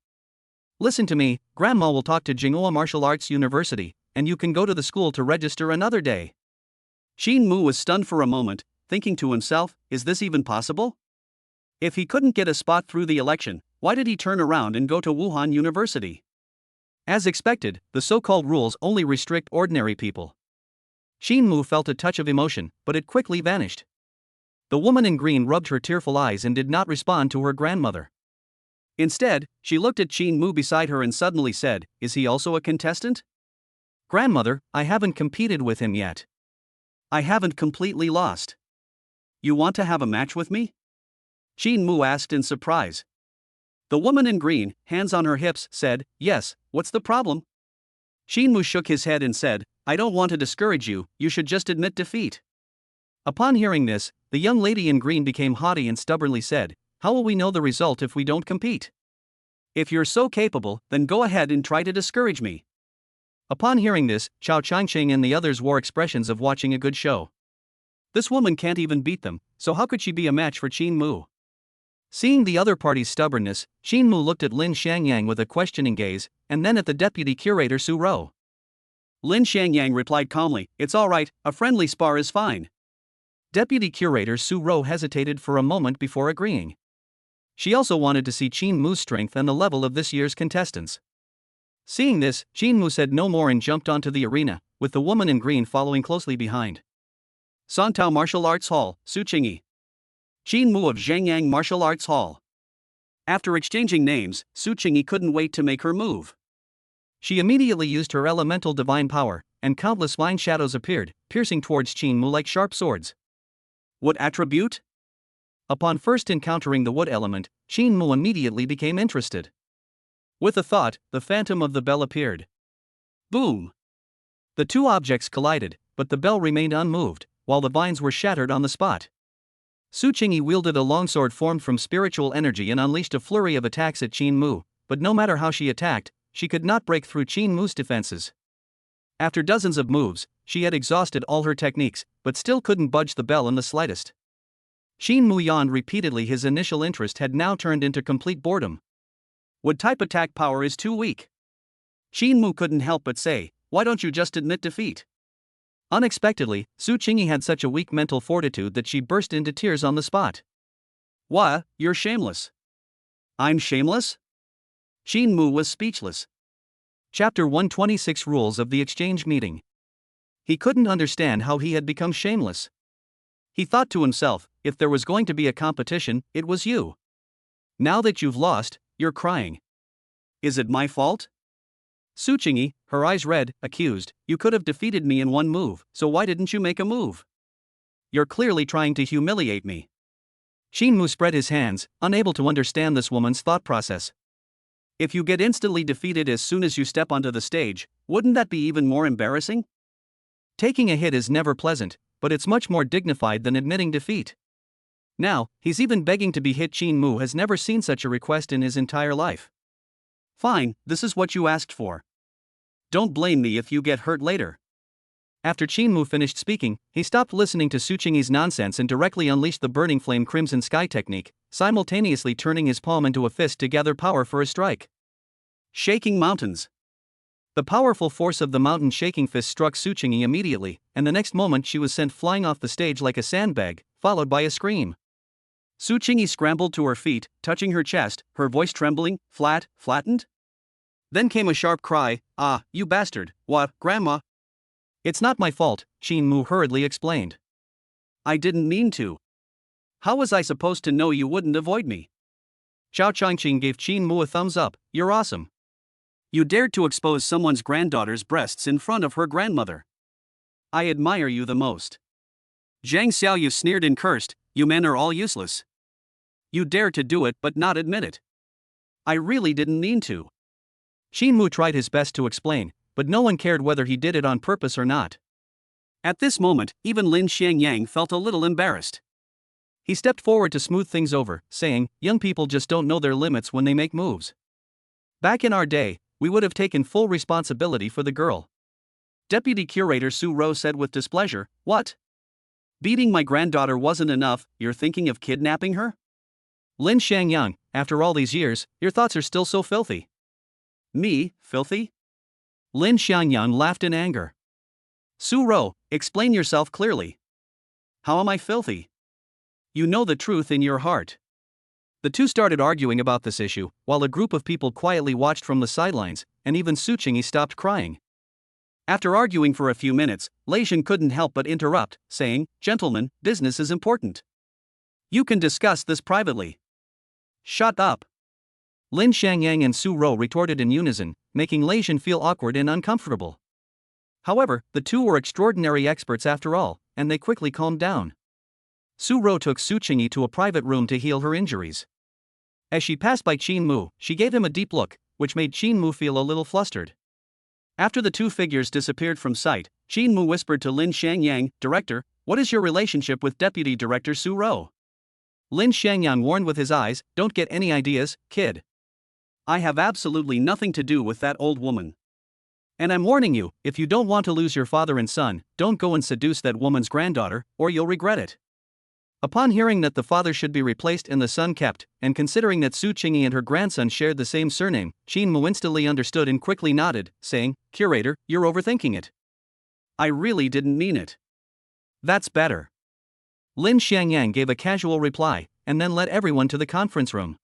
Listen to me, Grandma will talk to Jinghua Martial Arts University, and you can go to the school to register another day. Shin Mu was stunned for a moment, thinking to himself, is this even possible? If he couldn't get a spot through the election, why did he turn around and go to Wuhan University? As expected, the so-called rules only restrict ordinary people. Shin Mu felt a touch of emotion, but it quickly vanished. The woman in green rubbed her tearful eyes and did not respond to her grandmother. Instead, she looked at Shin Mu beside her and suddenly said, is he also a contestant? Grandmother, I haven't competed with him yet. I haven't completely lost. You want to have a match with me? Shin Mu asked in surprise. The woman in green, hands on her hips, said, yes, what's the problem? Shin Mu shook his head and said, I don't want to discourage you, you should just admit defeat. Upon hearing this, the young lady in green became haughty and stubbornly said, how will we know the result if we don't compete? If you're so capable, then go ahead and try to discourage me. Upon hearing this, Chao Changqing and the others wore expressions of watching a good show. This woman can't even beat them, so how could she be a match for Shin Mu? Seeing the other party's stubbornness, Shin Mu looked at Lin Xiangyang with a questioning gaze, and then at the deputy curator Su Rou. Lin Xiangyang replied calmly, it's alright, a friendly spar is fine. Deputy curator Su Rou hesitated for a moment before agreeing. She also wanted to see Shin Mu's strength and the level of this year's contestants. Seeing this, Shin Mu said no more and jumped onto the arena, with the woman in green following closely behind. Santao Martial Arts Hall, Suqingyi. Shin Mu of Zhengyang Martial Arts Hall. After exchanging names, Suqingyi couldn't wait to make her move. She immediately used her elemental divine power, and countless fine shadows appeared, piercing towards Shin Mu like sharp swords. What attribute? Upon first encountering the wood element, Shin Mu immediately became interested. With a thought, the phantom of the bell appeared. Boom! The two objects collided, but the bell remained unmoved, while the vines were shattered on the spot. Suqingyi wielded a longsword formed from spiritual energy and unleashed a flurry of attacks at Shin Mu, but no matter how she attacked, she could not break through Shin Mu's defenses. After dozens of moves, she had exhausted all her techniques, but still couldn't budge the bell in the slightest. Shin Mu yawned repeatedly. His initial interest had now turned into complete boredom. What type attack power is too weak? Shin Mu couldn't help but say, why don't you just admit defeat? Unexpectedly, Suqingyi had such a weak mental fortitude that she burst into tears on the spot. What, you're shameless. I'm shameless? Shin Mu was speechless. Chapter 126 Rules of the Exchange Meeting. He couldn't understand how he had become shameless. He thought to himself, if there was going to be a competition, it was you. Now that you've lost, you're crying. Is it my fault? Suqingyi, her eyes red, accused, you could have defeated me in one move, so why didn't you make a move? You're clearly trying to humiliate me. Shin Mu spread his hands, unable to understand this woman's thought process. If you get instantly defeated as soon as you step onto the stage, wouldn't that be even more embarrassing? Taking a hit is never pleasant, but it's much more dignified than admitting defeat. Now, he's even begging to be hit. Shin Mu has never seen such a request in his entire life. Fine, this is what you asked for. Don't blame me if you get hurt later. After Shin Mu finished speaking, he stopped listening to Suqingyi's nonsense and directly unleashed the burning flame crimson sky technique, simultaneously turning his palm into a fist to gather power for a strike. Shaking mountains. The powerful force of the mountain shaking fist struck Suqingyi immediately, and the next moment she was sent flying off the stage like a sandbag, followed by a scream. Suqingyi scrambled to her feet, touching her chest, her voice trembling, flattened. Then came a sharp cry, ah, you bastard, what, Grandma? It's not my fault, Shin Mu hurriedly explained. I didn't mean to. How was I supposed to know you wouldn't avoid me? Chao Changqing gave Shin Mu a thumbs up, you're awesome. You dared to expose someone's granddaughter's breasts in front of her grandmother. I admire you the most. Zhang Xiaoyu sneered and cursed, you men are all useless. You dared to do it but not admit it. I really didn't mean to. Shin Mu tried his best to explain, but no one cared whether he did it on purpose or not. At this moment, even Lin Xiangyang felt a little embarrassed. He stepped forward to smooth things over, saying, young people just don't know their limits when they make moves. Back in our day, we would have taken full responsibility for the girl. Deputy Curator Su Ro said with displeasure. What? Beating my granddaughter wasn't enough, you're thinking of kidnapping her? Lin Shangyang, after all these years, your thoughts are still so filthy. Me, filthy? Lin Shangyang laughed in anger. Su Ro, explain yourself clearly. How am I filthy? You know the truth in your heart. The two started arguing about this issue, while a group of people quietly watched from the sidelines, and even Su Qingyi stopped crying. After arguing for a few minutes, Lei Shen couldn't help but interrupt, saying, Gentlemen, business is important. You can discuss this privately. Shut up. Lin Shangyang and Su Ro retorted in unison, making Lei Shen feel awkward and uncomfortable. However, the two were extraordinary experts after all, and they quickly calmed down. Su Ro took Su Qingyi to a private room to heal her injuries. As she passed by Qin Mu, she gave him a deep look, which made Qin Mu feel a little flustered. After the two figures disappeared from sight, Qin Mu whispered to Lin Shangyang, Director, what is your relationship with Deputy Director Su Ro? Lin Shangyang warned with his eyes, Don't get any ideas, kid. I have absolutely nothing to do with that old woman. And I'm warning you, if you don't want to lose your father and son, don't go and seduce that woman's granddaughter, or you'll regret it. Upon hearing that the father should be replaced and the son kept, and considering that Su Qingyi and her grandson shared the same surname, Qin Mu instantly understood and quickly nodded, saying, Curator, you're overthinking it. I really didn't mean it. That's better. Lin Shangyang gave a casual reply, and then led everyone to the conference room.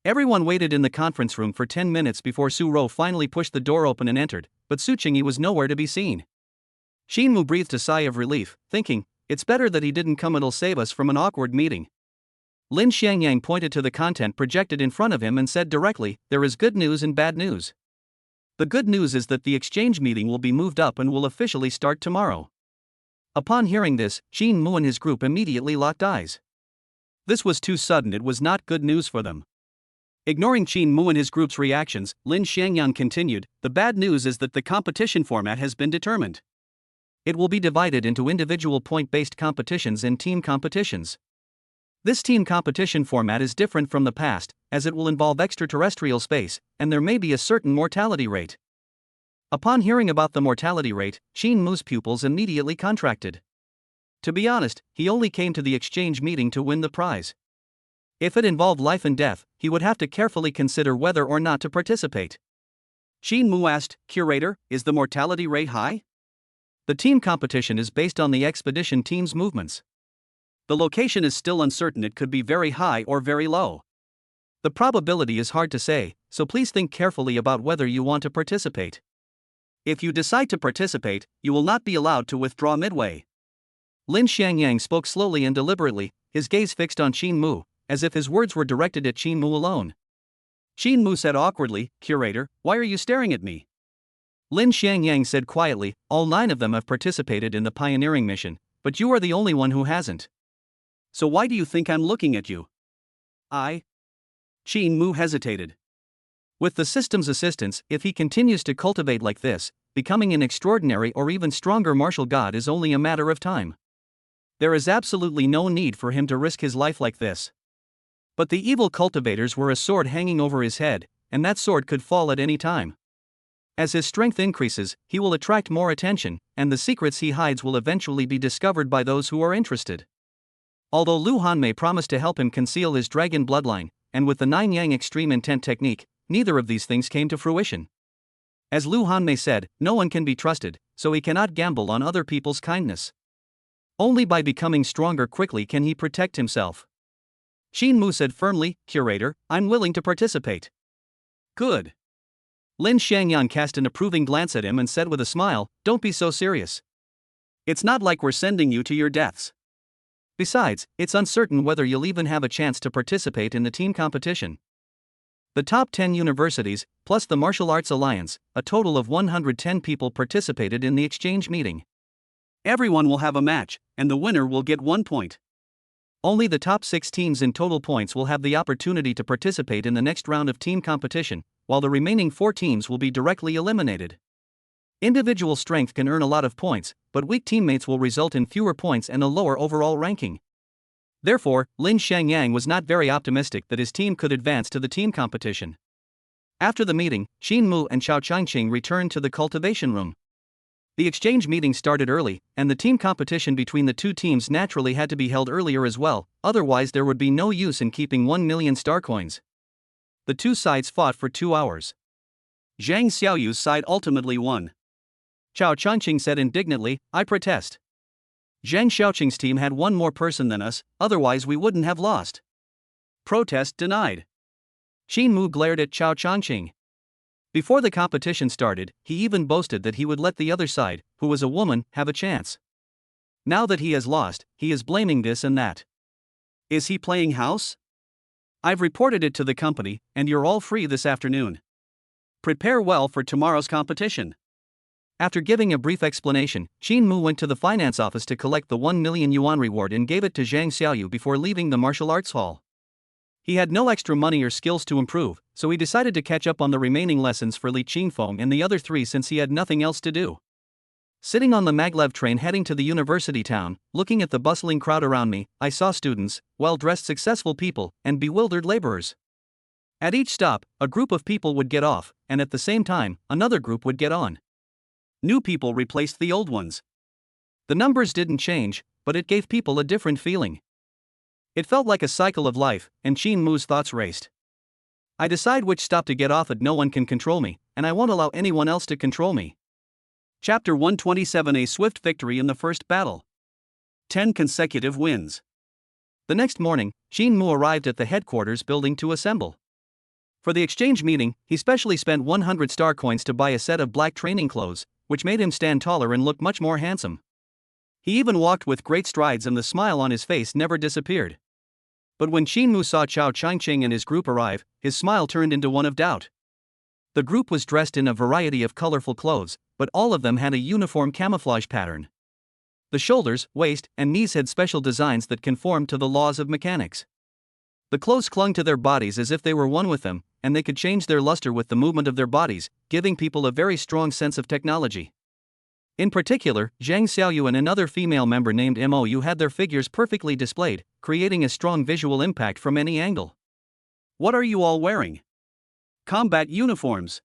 Everyone waited in the conference room for 10 minutes before Su Ro finally pushed the door open and entered, but Su Qingyi was nowhere to be seen. Qin Mu breathed a sigh of relief, thinking, it's better that he didn't come, it'll save us from an awkward meeting. Lin Shangyang pointed to the content projected in front of him and said directly, there is good news and bad news. The good news is that the exchange meeting will be moved up and will officially start tomorrow. Upon hearing this, Qin Mu and his group immediately locked eyes. This was too sudden, it was not good news for them. Ignoring Qin Mu and his group's reactions, Lin Shangyang continued, the bad news is that the competition format has been determined. It will be divided into individual point-based competitions and team competitions. This team competition format is different from the past, as it will involve extraterrestrial space, and there may be a certain mortality rate. Upon hearing about the mortality rate, Qin Mu's pupils immediately contracted. To be honest, he only came to the exchange meeting to win the prize. If it involved life and death, he would have to carefully consider whether or not to participate. Qin Mu asked, Curator, is the mortality rate high? The team competition is based on the expedition team's movements. The location is still uncertain, it could be very high or very low. The probability is hard to say, so please think carefully about whether you want to participate. If you decide to participate, you will not be allowed to withdraw midway. Lin Shangyang spoke slowly and deliberately, his gaze fixed on Qin Mu, as if his words were directed at Qin Mu alone. Qin Mu said awkwardly, Curator, why are you staring at me? Lin Shangyang said quietly, all 9 of them have participated in the pioneering mission, but you are the only one who hasn't. So why do you think I'm looking at you? Qin Mu hesitated. With the system's assistance, if he continues to cultivate like this, becoming an extraordinary or even stronger martial god is only a matter of time. There is absolutely no need for him to risk his life like this. But the evil cultivators were a sword hanging over his head, and that sword could fall at any time. As his strength increases, he will attract more attention, and the secrets he hides will eventually be discovered by those who are interested. Although Lu Hanmei promised to help him conceal his dragon bloodline, and with the 9 Yang extreme intent technique, neither of these things came to fruition. As Lu Hanmei said, no one can be trusted, so he cannot gamble on other people's kindness. Only by becoming stronger quickly can he protect himself. Qin Mu said firmly, Curator, I'm willing to participate. Good. Lin Shangyang cast an approving glance at him and said with a smile, don't be so serious. It's not like we're sending you to your deaths. Besides, it's uncertain whether you'll even have a chance to participate in the team competition. The top 10 universities, plus the Martial Arts Alliance, a total of 110 people participated in the exchange meeting. Everyone will have a match, and the winner will get 1 point. Only the top 6 teams in total points will have the opportunity to participate in the next round of team competition, while the remaining 4 teams will be directly eliminated. Individual strength can earn a lot of points, but weak teammates will result in fewer points and a lower overall ranking. Therefore, Lin Shangyang was not very optimistic that his team could advance to the team competition. After the meeting, Qin Mu and Chao Changqing returned to the cultivation room. The exchange meeting started early, and the team competition between the two teams naturally had to be held earlier as well, otherwise there would be no use in keeping 1 million star coins. The two sides fought for 2 hours. Zhang Xiaoyu's side ultimately won. Chao Changqing said indignantly, "I protest. Zhang Xiaoqing's team had one more person than us, otherwise we wouldn't have lost." Protest denied. Qin Mu glared at Chao Changqing. Before the competition started, he even boasted that he would let the other side, who was a woman, have a chance. Now that he has lost, he is blaming this and that. Is he playing house? I've reported it to the company, and you're all free this afternoon. Prepare well for tomorrow's competition. After giving a brief explanation, Qin Mu went to the finance office to collect the 1 million yuan reward and gave it to Zhang Xiaoyu before leaving the martial arts hall. He had no extra money or skills to improve, so he decided to catch up on the remaining lessons for Li Qingfeng and the other three since he had nothing else to do. Sitting on the maglev train heading to the university town, looking at the bustling crowd around me, I saw students, well-dressed successful people, and bewildered laborers. At each stop, a group of people would get off, and at the same time, another group would get on. New people replaced the old ones. The numbers didn't change, but it gave people a different feeling. It felt like a cycle of life, and Qin Mu's thoughts raced. I decide which stop to get off at. No one can control me, and I won't allow anyone else to control me. Chapter 127: A swift victory in the first battle. 10 consecutive wins. The next morning, Qin Mu arrived at the headquarters building to assemble. For the exchange meeting, he specially spent 100 star coins to buy a set of black training clothes, which made him stand taller and look much more handsome. He even walked with great strides and the smile on his face never disappeared. But when Qin Mu saw Chao Changqing and his group arrive, his smile turned into one of doubt. The group was dressed in a variety of colorful clothes, but all of them had a uniform camouflage pattern. The shoulders, waist, and knees had special designs that conformed to the laws of mechanics. The clothes clung to their bodies as if they were one with them, and they could change their luster with the movement of their bodies, giving people a very strong sense of technology. In particular, Zhang Xiaoyu and another female member named Mou had their figures perfectly displayed, creating a strong visual impact from any angle. What are you all wearing? Combat uniforms.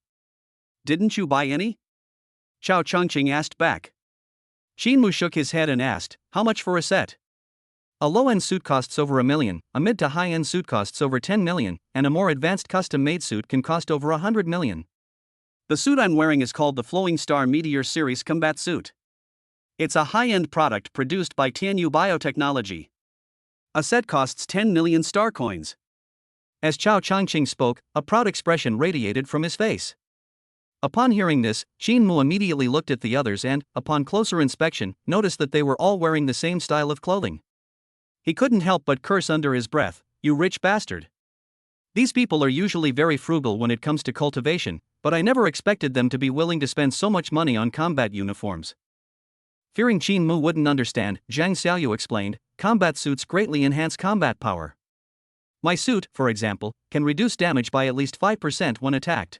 Didn't you buy any? Chao Changqing asked back. Qin Mu shook his head and asked, "How much for a set?" A low-end suit costs over 1 million, a mid to high-end suit costs over 10 million, and a more advanced custom-made suit can cost over 100 million. The suit I'm wearing is called the Flowing Star Meteor Series Combat Suit. It's a high-end product produced by Tianyu Biotechnology. A set costs 10 million star coins. As Chao Changqing spoke, a proud expression radiated from his face. Upon hearing this, Qin Mu immediately looked at the others and, upon closer inspection, noticed that they were all wearing the same style of clothing. He couldn't help but curse under his breath, "You rich bastard." These people are usually very frugal when it comes to cultivation, but I never expected them to be willing to spend so much money on combat uniforms. Fearing Qin Mu wouldn't understand, Zhang Xiaoyu explained, "Combat suits greatly enhance combat power. My suit, for example, can reduce damage by at least 5% when attacked.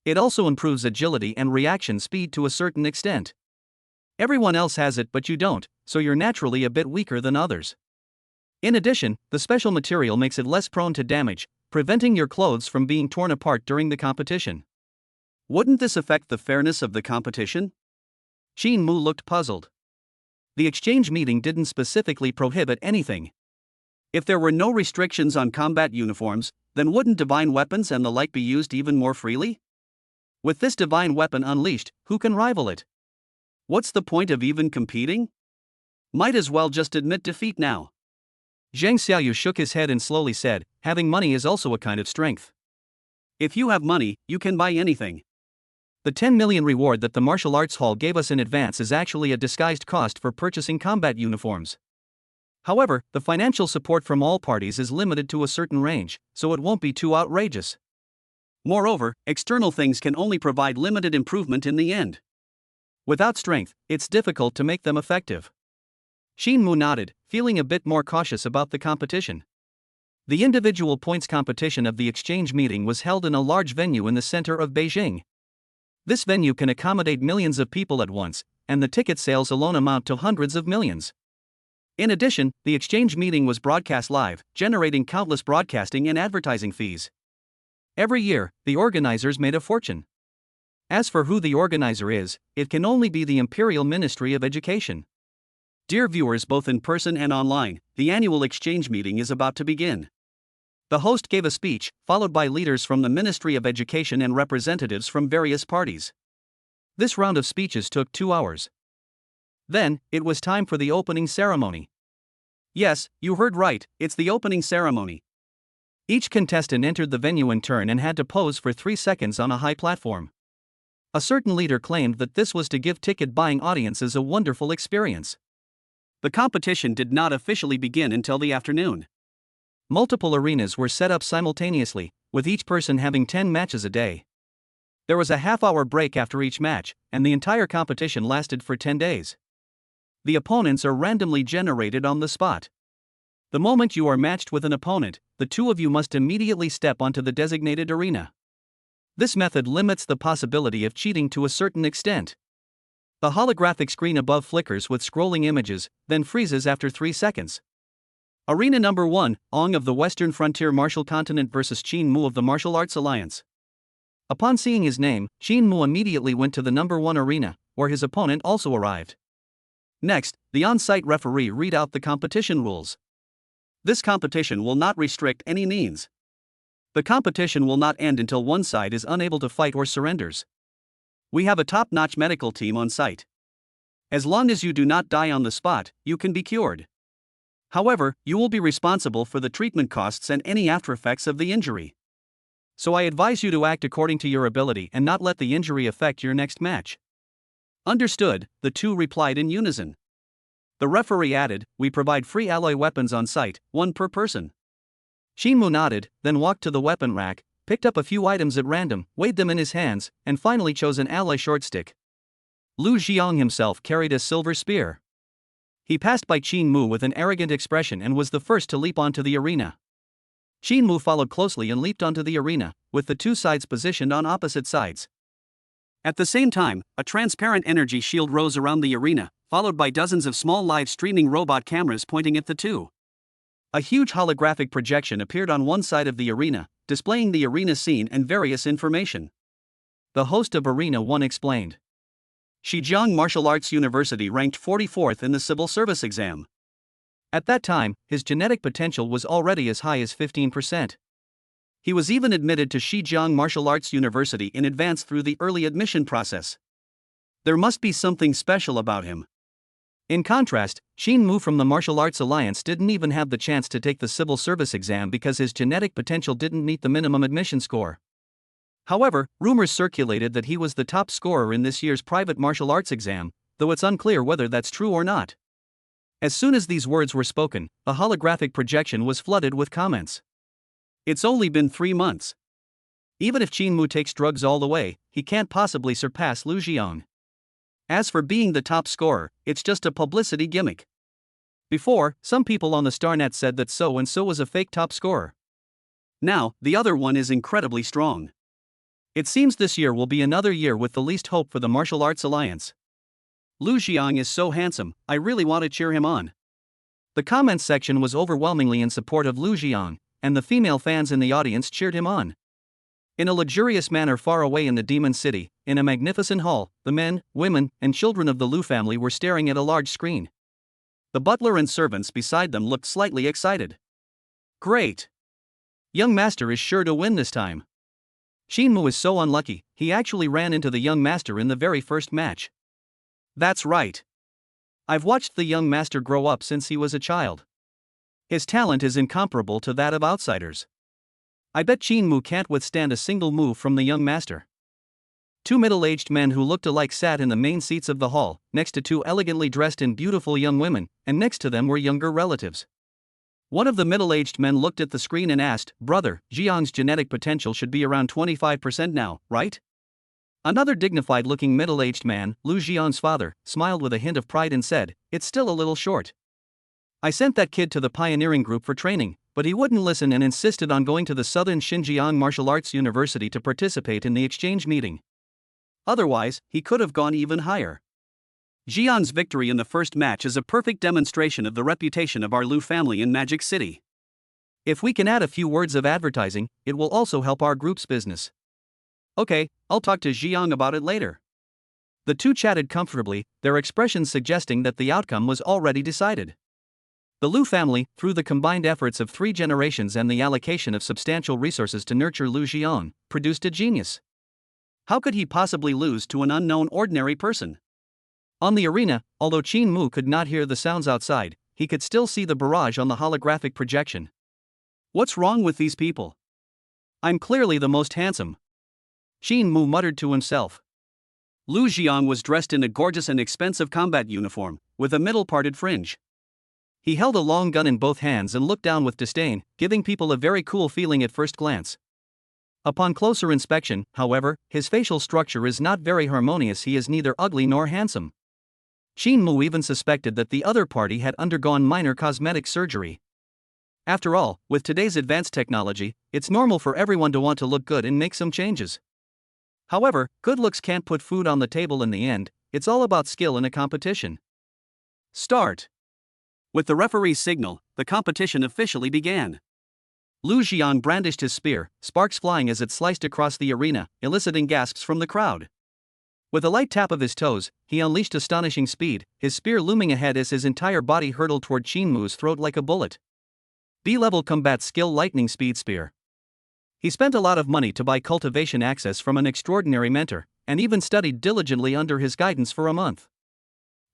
It also improves agility and reaction speed to a certain extent. Everyone else has it but you don't, so you're naturally a bit weaker than others. In addition, the special material makes it less prone to damage, preventing your clothes from being torn apart during the competition." Wouldn't this affect the fairness of the competition? Qin Mu looked puzzled. The exchange meeting didn't specifically prohibit anything. If there were no restrictions on combat uniforms, then wouldn't divine weapons and the like be used even more freely? With this divine weapon unleashed, who can rival it? What's the point of even competing? Might as well just admit defeat now. Zhang Xiaoyu shook his head and slowly said, "Having money is also a kind of strength. If you have money, you can buy anything. The 10 million reward that the martial arts hall gave us in advance is actually a disguised cost for purchasing combat uniforms. However, the financial support from all parties is limited to a certain range, so it won't be too outrageous. Moreover, external things can only provide limited improvement in the end. Without strength, it's difficult to make them effective." Qin Mu nodded, feeling a bit more cautious about the competition. The individual points competition of the exchange meeting was held in a large venue in the center of Beijing. This venue can accommodate millions of people at once, and the ticket sales alone amount to hundreds of millions. In addition, the exchange meeting was broadcast live, generating countless broadcasting and advertising fees. Every year, the organizers made a fortune. As for who the organizer is, it can only be the Imperial Ministry of Education. Dear viewers both in person and online, the annual exchange meeting is about to begin. The host gave a speech, followed by leaders from the Ministry of Education and representatives from various parties. This round of speeches took 2 hours. Then, it was time for the opening ceremony. Yes, you heard right, it's the opening ceremony. Each contestant entered the venue in turn and had to pose for 3 seconds on a high platform. A certain leader claimed that this was to give ticket-buying audiences a wonderful experience. The competition did not officially begin until the afternoon. Multiple arenas were set up simultaneously, with each person having 10 matches a day. There was a half-hour break after each match, and the entire competition lasted for 10 days. The opponents are randomly generated on the spot. The moment you are matched with an opponent, the two of you must immediately step onto the designated arena. This method limits the possibility of cheating to a certain extent. The holographic screen above flickers with scrolling images, then freezes after 3 seconds. Arena number 1, Ong of the Western Frontier Martial Continent vs. Qin Mu of the Martial Arts Alliance. Upon seeing his name, Qin Mu immediately went to the number 1 arena, where his opponent also arrived. Next, the on-site referee read out the competition rules. This competition will not restrict any means. The competition will not end until one side is unable to fight or surrenders. We have a top-notch medical team on site. As long as you do not die on the spot, you can be cured. However, you will be responsible for the treatment costs and any aftereffects of the injury. So I advise you to act according to your ability and not let the injury affect your next match. Understood, the two replied in unison. The referee added, we provide free alloy weapons on site, 1 per person. Qin Mu nodded, then walked to the weapon rack, picked up a few items at random, weighed them in his hands, and finally chose an alloy shortstick. Lu Xiong himself carried a silver spear. He passed by Qin Mu with an arrogant expression and was the first to leap onto the arena. Qin Mu followed closely and leaped onto the arena, with the two sides positioned on opposite sides. At the same time, a transparent energy shield rose around the arena, followed by dozens of small live streaming robot cameras pointing at the two. A huge holographic projection appeared on one side of the arena, displaying the arena scene and various information. The host of Arena 1 explained. Shijiang Martial Arts University ranked 44th in the civil service exam. At that time, his genetic potential was already as high as 15%. He was even admitted to Shijiang Martial Arts University in advance through the early admission process. There must be something special about him. In contrast, Qin Mu from the Martial Arts Alliance didn't even have the chance to take the civil service exam because his genetic potential didn't meet the minimum admission score. However, rumors circulated that he was the top scorer in this year's private martial arts exam, though it's unclear whether that's true or not. As soon as these words were spoken, a holographic projection was flooded with comments. It's only been 3 months. Even if Qin Mu takes drugs all the way, he can't possibly surpass Lu Xiong. As for being the top scorer, it's just a publicity gimmick. Before, some people on the StarNet said that so-and-so was a fake top scorer. Now, the other one is incredibly strong. It seems this year will be another year with the least hope for the Martial Arts Alliance. Lu Xiong is so handsome, I really want to cheer him on. The comments section was overwhelmingly in support of Lu Xiong, and the female fans in the audience cheered him on. In a luxurious manner far away in the Demon City, in a magnificent hall, the men, women, and children of the Lu family were staring at a large screen. The butler and servants beside them looked slightly excited. Great! Young master is sure to win this time. Qin Mu is so unlucky, he actually ran into the young master in the very first match. That's right. I've watched the young master grow up since he was a child. His talent is incomparable to that of outsiders. I bet Qin Mu can't withstand a single move from the young master. 2 middle-aged men who looked alike sat in the main seats of the hall, next to 2 elegantly dressed and beautiful young women, and next to them were younger relatives. One of the middle-aged men looked at the screen and asked, "Brother, Xiong's genetic potential should be around 25% now, right?" Another dignified-looking middle-aged man, Lu Xiong's father, smiled with a hint of pride and said, "It's still a little short. I sent that kid to the pioneering group for training, but he wouldn't listen and insisted on going to the Southern Xinjiang Martial Arts University to participate in the exchange meeting. Otherwise, he could have gone even higher." Xiong's victory in the first match is a perfect demonstration of the reputation of our Lu family in Magic City. If we can add a few words of advertising, it will also help our group's business. Okay, I'll talk to Jiang about it later. The two chatted comfortably, their expressions suggesting that the outcome was already decided. The Lu family, through the combined efforts of 3 generations and the allocation of substantial resources to nurture Lu Jiang, produced a genius. How could he possibly lose to an unknown ordinary person? On the arena, although Qin Mu could not hear the sounds outside, he could still see the barrage on the holographic projection. What's wrong with these people? I'm clearly the most handsome, Qin Mu muttered to himself. Lu Jiang was dressed in a gorgeous and expensive combat uniform, with a middle-parted fringe. He held a long gun in both hands and looked down with disdain, giving people a very cool feeling at first glance. Upon closer inspection, however, his facial structure is not very harmonious. He is neither ugly nor handsome. Qin Mu even suspected that the other party had undergone minor cosmetic surgery. After all, with today's advanced technology, it's normal for everyone to want to look good and make some changes. However, good looks can't put food on the table in the end. It's all about skill in a competition. Start. With the referee's signal, the competition officially began. Lu Jiang brandished his spear, sparks flying as it sliced across the arena, eliciting gasps from the crowd. With a light tap of his toes, he unleashed astonishing speed, his spear looming ahead as his entire body hurtled toward Qin Mu's throat like a bullet. B-level combat skill lightning speed spear. He spent a lot of money to buy cultivation access from an extraordinary mentor, and even studied diligently under his guidance for a month.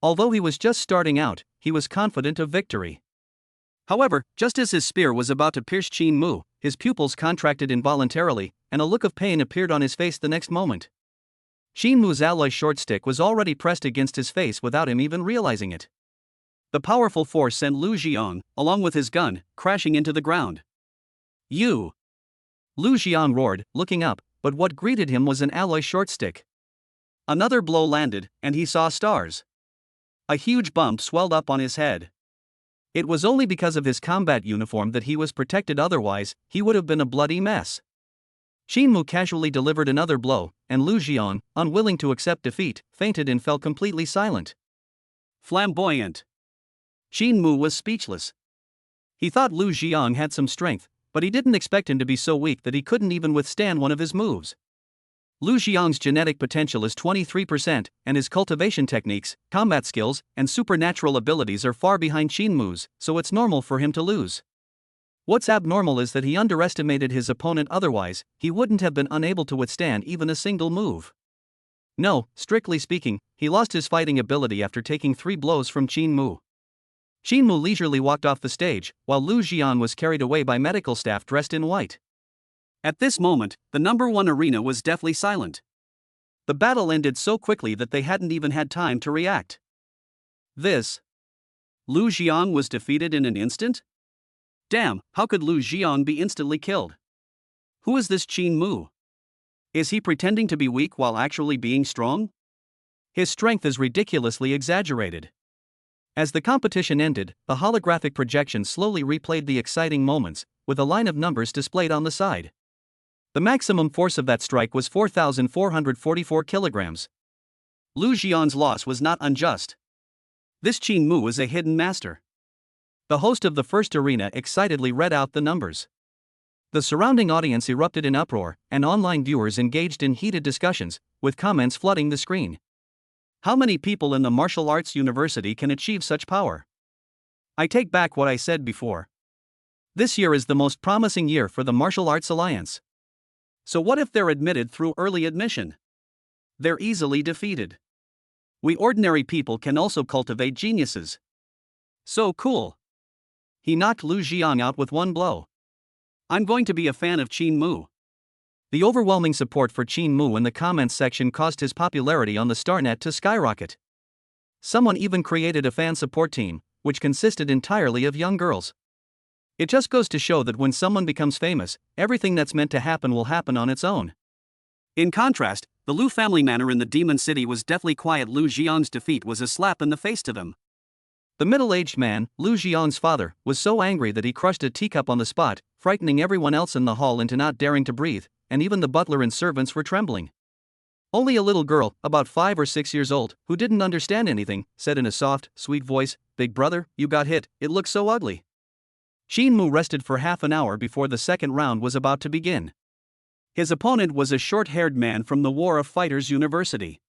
Although he was just starting out, he was confident of victory. However, just as his spear was about to pierce Qin Mu, his pupils contracted involuntarily, and a look of pain appeared on his face the next moment. Qin Mu's alloy short stick was already pressed against his face without him even realizing it. The powerful force sent Lu Jiang, along with his gun, crashing into the ground. You! Lu Jiang roared, looking up, but what greeted him was an alloy short stick. Another blow landed, and he saw stars. A huge bump swelled up on his head. It was only because of his combat uniform that he was protected, otherwise, he would have been a bloody mess. Qin Mu casually delivered another blow, and Lu Jiang, unwilling to accept defeat, fainted and fell completely silent. Flamboyant. Qin Mu was speechless. He thought Lu Jiang had some strength, but he didn't expect him to be so weak that he couldn't even withstand one of his moves. Lu Jiang's genetic potential is 23%, and his cultivation techniques, combat skills, and supernatural abilities are far behind Qin Mu's, so it's normal for him to lose. What's abnormal is that he underestimated his opponent, otherwise, he wouldn't have been unable to withstand even a single move. No, strictly speaking, he lost his fighting ability after taking 3 blows from Qin Mu. Qin Mu leisurely walked off the stage, while Lu Jiang was carried away by medical staff dressed in white. At this moment, the number 1 arena was deathly silent. The battle ended so quickly that they hadn't even had time to react. Lu Jiang was defeated in an instant? Damn, how could Lu Jiang be instantly killed? Who is this Qin Mu? Is he pretending to be weak while actually being strong? His strength is ridiculously exaggerated. As the competition ended, the holographic projection slowly replayed the exciting moments, with a line of numbers displayed on the side. The maximum force of that strike was 4,444 kilograms. Lu Jiang's loss was not unjust. This Qin Mu is a hidden master. The host of the first arena excitedly read out the numbers. The surrounding audience erupted in uproar, and online viewers engaged in heated discussions, with comments flooding the screen. How many people in the martial arts university can achieve such power? I take back what I said before. This year is the most promising year for the Martial Arts Alliance. So what if they're admitted through early admission? They're easily defeated. We ordinary people can also cultivate geniuses. So cool. He knocked Lu Jiang out with 1 blow. I'm going to be a fan of Qin Mu. The overwhelming support for Qin Mu in the comments section caused his popularity on the Starnet to skyrocket. Someone even created a fan support team, which consisted entirely of young girls. It just goes to show that when someone becomes famous, everything that's meant to happen will happen on its own. In contrast, the Lu family manor in the Demon City was deathly quiet. Lu Jiang's defeat was a slap in the face to them. The middle-aged man, Lu Jiang's father, was so angry that he crushed a teacup on the spot, frightening everyone else in the hall into not daring to breathe, and even the butler and servants were trembling. Only a little girl, about 5 or 6 years old, who didn't understand anything, said in a soft, sweet voice, "Big brother, you got hit, it looks so ugly." Qin Mu rested for half an hour before the second round was about to begin. His opponent was a short-haired man from the War of Fighters University.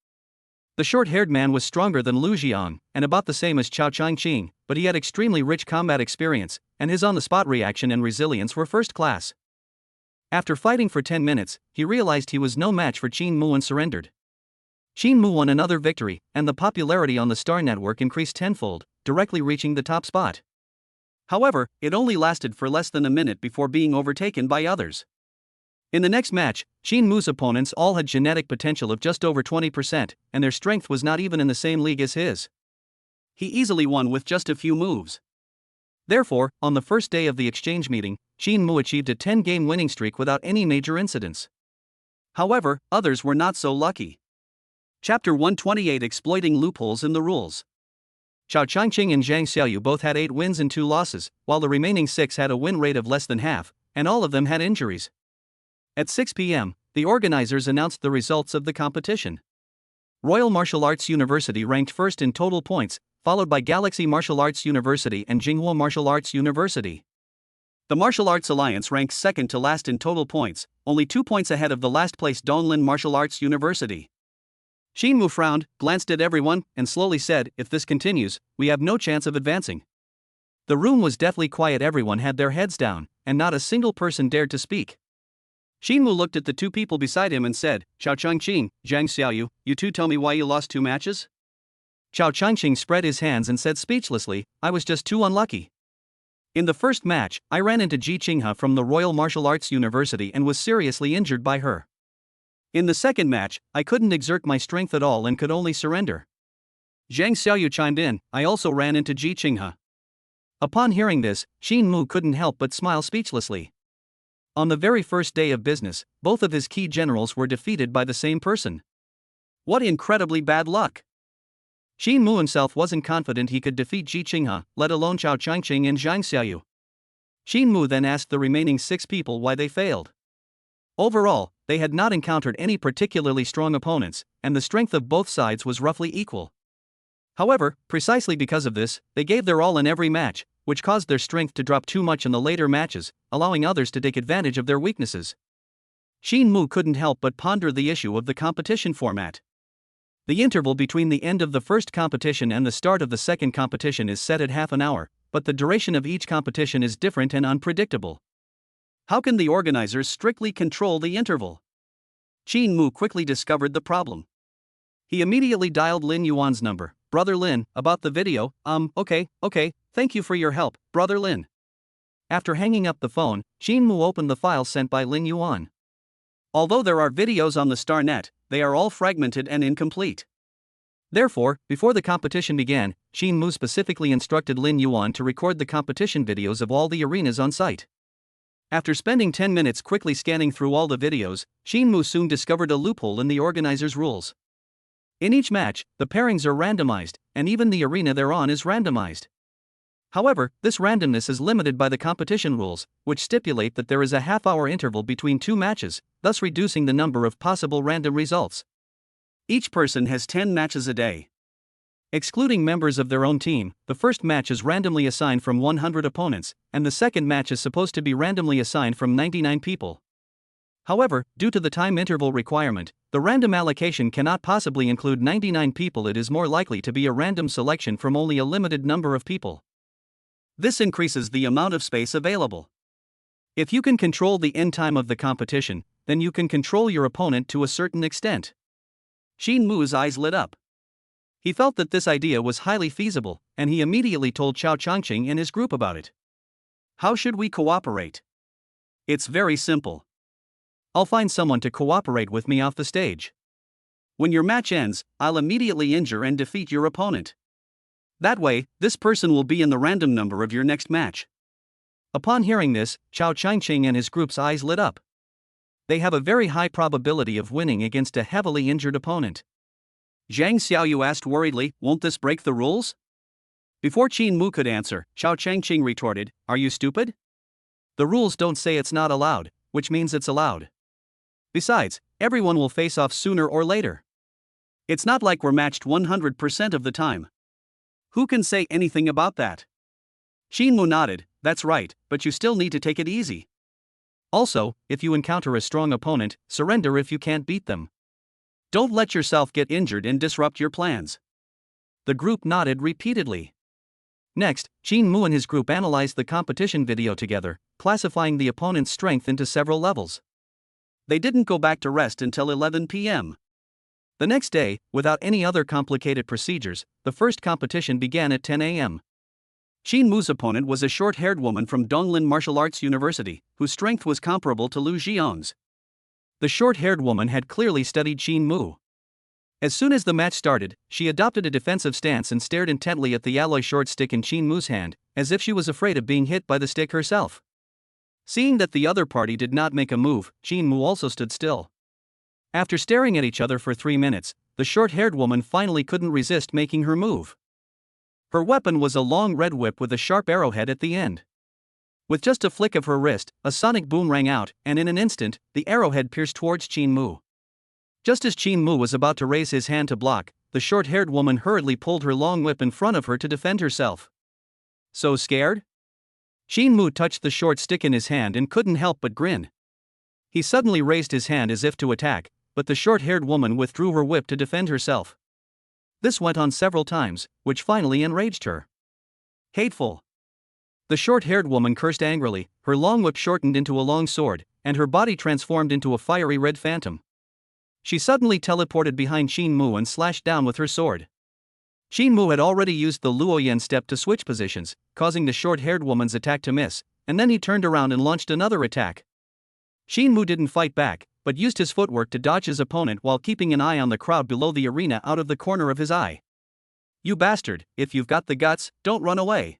The short-haired man was stronger than Lu Jiang, and about the same as Chao Changqing, but he had extremely rich combat experience, and his on-the-spot reaction and resilience were first class. After fighting for 10 minutes, he realized he was no match for Qin Mu and surrendered. Qin Mu won another victory, and the popularity on the Star Network increased tenfold, directly reaching the top spot. However, it only lasted for less than a minute before being overtaken by others. In the next match, Qin Mu's opponents all had genetic potential of just over 20%, and their strength was not even in the same league as his. He easily won with just a few moves. Therefore, on the first day of the exchange meeting, Qin Mu achieved a 10-game winning streak without any major incidents. However, others were not so lucky. Chapter 128: Exploiting Loopholes in the Rules. Chao Changqing and Zhang Xiaoyu both had 8 wins and 2 losses, while the remaining 6 had a win rate of less than half, and all of them had injuries. At 6 p.m., the organizers announced the results of the competition. Royal Martial Arts University ranked first in total points, followed by Galaxy Martial Arts University and Jinghua Martial Arts University. The Martial Arts Alliance ranked second to last in total points, only 2 points ahead of the last place Donglin Martial Arts University. Qin Mu frowned, glanced at everyone, and slowly said, "If this continues, we have no chance of advancing." The room was deathly quiet. Everyone had their heads down, and not a single person dared to speak. Qin Mu looked at the 2 people beside him and said, "Chao Changqing, Zhang Xiaoyu, you two tell me why you lost 2 matches?" Chao Changqing spread his hands and said speechlessly, "I was just too unlucky. In the first match, I ran into Ji Qinghe from the Royal Martial Arts University and was seriously injured by her. In the second match, I couldn't exert my strength at all and could only surrender." Zhang Xiaoyu chimed in, "I also ran into Ji Qinghe." Upon hearing this, Qin Mu couldn't help but smile speechlessly. On the very first day of business, both of his key generals were defeated by the same person. What incredibly bad luck! Qin Mu himself wasn't confident he could defeat Ji Qinghe, let alone Chao Changqing and Zhang Xiaoyu. Qin Mu then asked the remaining 6 people why they failed. Overall, they had not encountered any particularly strong opponents, and the strength of both sides was roughly equal. However, precisely because of this, they gave their all in every match, which caused their strength to drop too much in the later matches, allowing others to take advantage of their weaknesses. Qin Mu couldn't help but ponder the issue of the competition format. The interval between the end of the first competition and the start of the second competition is set at half an hour, but the duration of each competition is different and unpredictable. How can the organizers strictly control the interval? Qin Mu quickly discovered the problem. He immediately dialed Lin Yuan's number. "Brother Lin, about the video, okay, thank you for your help, Brother Lin." After hanging up the phone, Qin Mu opened the file sent by Lin Yuan. Although there are videos on the StarNet, they are all fragmented and incomplete. Therefore, before the competition began, Qin Mu specifically instructed Lin Yuan to record the competition videos of all the arenas on site. After spending 10 minutes quickly scanning through all the videos, Qin Mu soon discovered a loophole in the organizers' rules. In each match, the pairings are randomized, and even the arena they're on is randomized. However, this randomness is limited by the competition rules, which stipulate that there is a half-hour interval between 2 matches, thus reducing the number of possible random results. Each person has 10 matches a day. Excluding members of their own team, the first match is randomly assigned from 100 opponents, and the second match is supposed to be randomly assigned from 99 people. However, due to the time interval requirement, the random allocation cannot possibly include 99 people. It is more likely to be a random selection from only a limited number of people. This increases the amount of space available. If you can control the end time of the competition, then you can control your opponent to a certain extent. Qin Mu's eyes lit up. He felt that this idea was highly feasible, and he immediately told Chao Changqing and his group about it. "How should we cooperate?" "It's very simple. I'll find someone to cooperate with me off the stage. When your match ends, I'll immediately injure and defeat your opponent. That way, this person will be in the random number of your next match." Upon hearing this, Chao Changqing and his group's eyes lit up. They have a very high probability of winning against a heavily injured opponent. Zhang Xiaoyu asked worriedly, "Won't this break the rules?" Before Qin Mu could answer, Chao Changqing retorted, "Are you stupid? The rules don't say it's not allowed, which means it's allowed. Besides, everyone will face off sooner or later. It's not like we're matched 100% of the time. Who can say anything about that?" Qin Mu nodded, "That's right, but you still need to take it easy. Also, if you encounter a strong opponent, surrender if you can't beat them. Don't let yourself get injured and disrupt your plans. The group nodded repeatedly. Next, Qin Mu and his group analyzed the competition video together, classifying the opponent's strength into several levels. They didn't go back to rest until 11 p.m. The next day, without any other complicated procedures, the first competition began at 10 a.m. Qin Mu's opponent was a short-haired woman from Donglin Martial Arts University, whose strength was comparable to Lu Xiong's. The short-haired woman had clearly studied Qin Mu. As soon as the match started, she adopted a defensive stance and stared intently at the alloy short stick in Qin Mu's hand, as if she was afraid of being hit by the stick herself. Seeing that the other party did not make a move, Qin Mu also stood still. After staring at each other for 3 minutes, the short-haired woman finally couldn't resist making her move. Her weapon was a long red whip with a sharp arrowhead at the end. With just a flick of her wrist, a sonic boom rang out, and in an instant, the arrowhead pierced towards Qin Mu. Just as Qin Mu was about to raise his hand to block, the short-haired woman hurriedly pulled her long whip in front of her to defend herself. So scared? Qin Mu touched the short stick in his hand and couldn't help but grin. He suddenly raised his hand as if to attack, but the short-haired woman withdrew her whip to defend herself. This went on several times, which finally enraged her. Hateful. The short-haired woman cursed angrily, her long whip shortened into a long sword, and her body transformed into a fiery red phantom. She suddenly teleported behind Qin Mu and slashed down with her sword. Qin Mu had already used the Luoyan step to switch positions, causing the short-haired woman's attack to miss, and then he turned around and launched another attack. Qin Mu didn't fight back, but used his footwork to dodge his opponent while keeping an eye on the crowd below the arena out of the corner of his eye. You bastard, if you've got the guts, don't run away.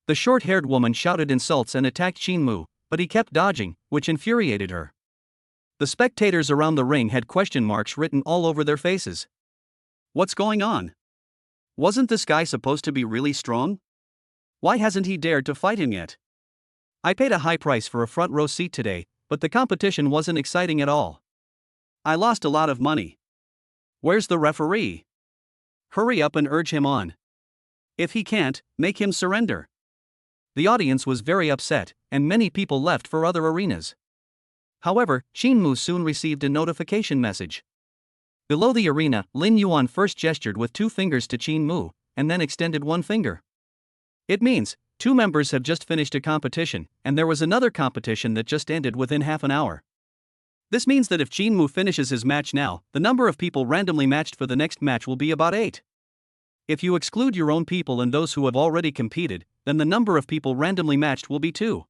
The short-haired woman shouted insults and attacked Qin Mu, but he kept dodging, which infuriated her. The spectators around the ring had question marks written all over their faces. What's going on? Wasn't this guy supposed to be really strong? Why hasn't he dared to fight him yet? I paid a high price for a front row seat today, but the competition wasn't exciting at all. I lost a lot of money. Where's the referee? Hurry up and urge him on. If he can't, make him surrender. The audience was very upset, and many people left for other arenas. However, Qin Mu soon received a notification message. Below the arena, Lin Yuan first gestured with 2 fingers to Qin Mu, and then extended 1 finger. It means, 2 members have just finished a competition, and there was another competition that just ended within half an hour. This means that if Qin Mu finishes his match now, the number of people randomly matched for the next match will be about 8. If you exclude your own people and those who have already competed, then the number of people randomly matched will be 2.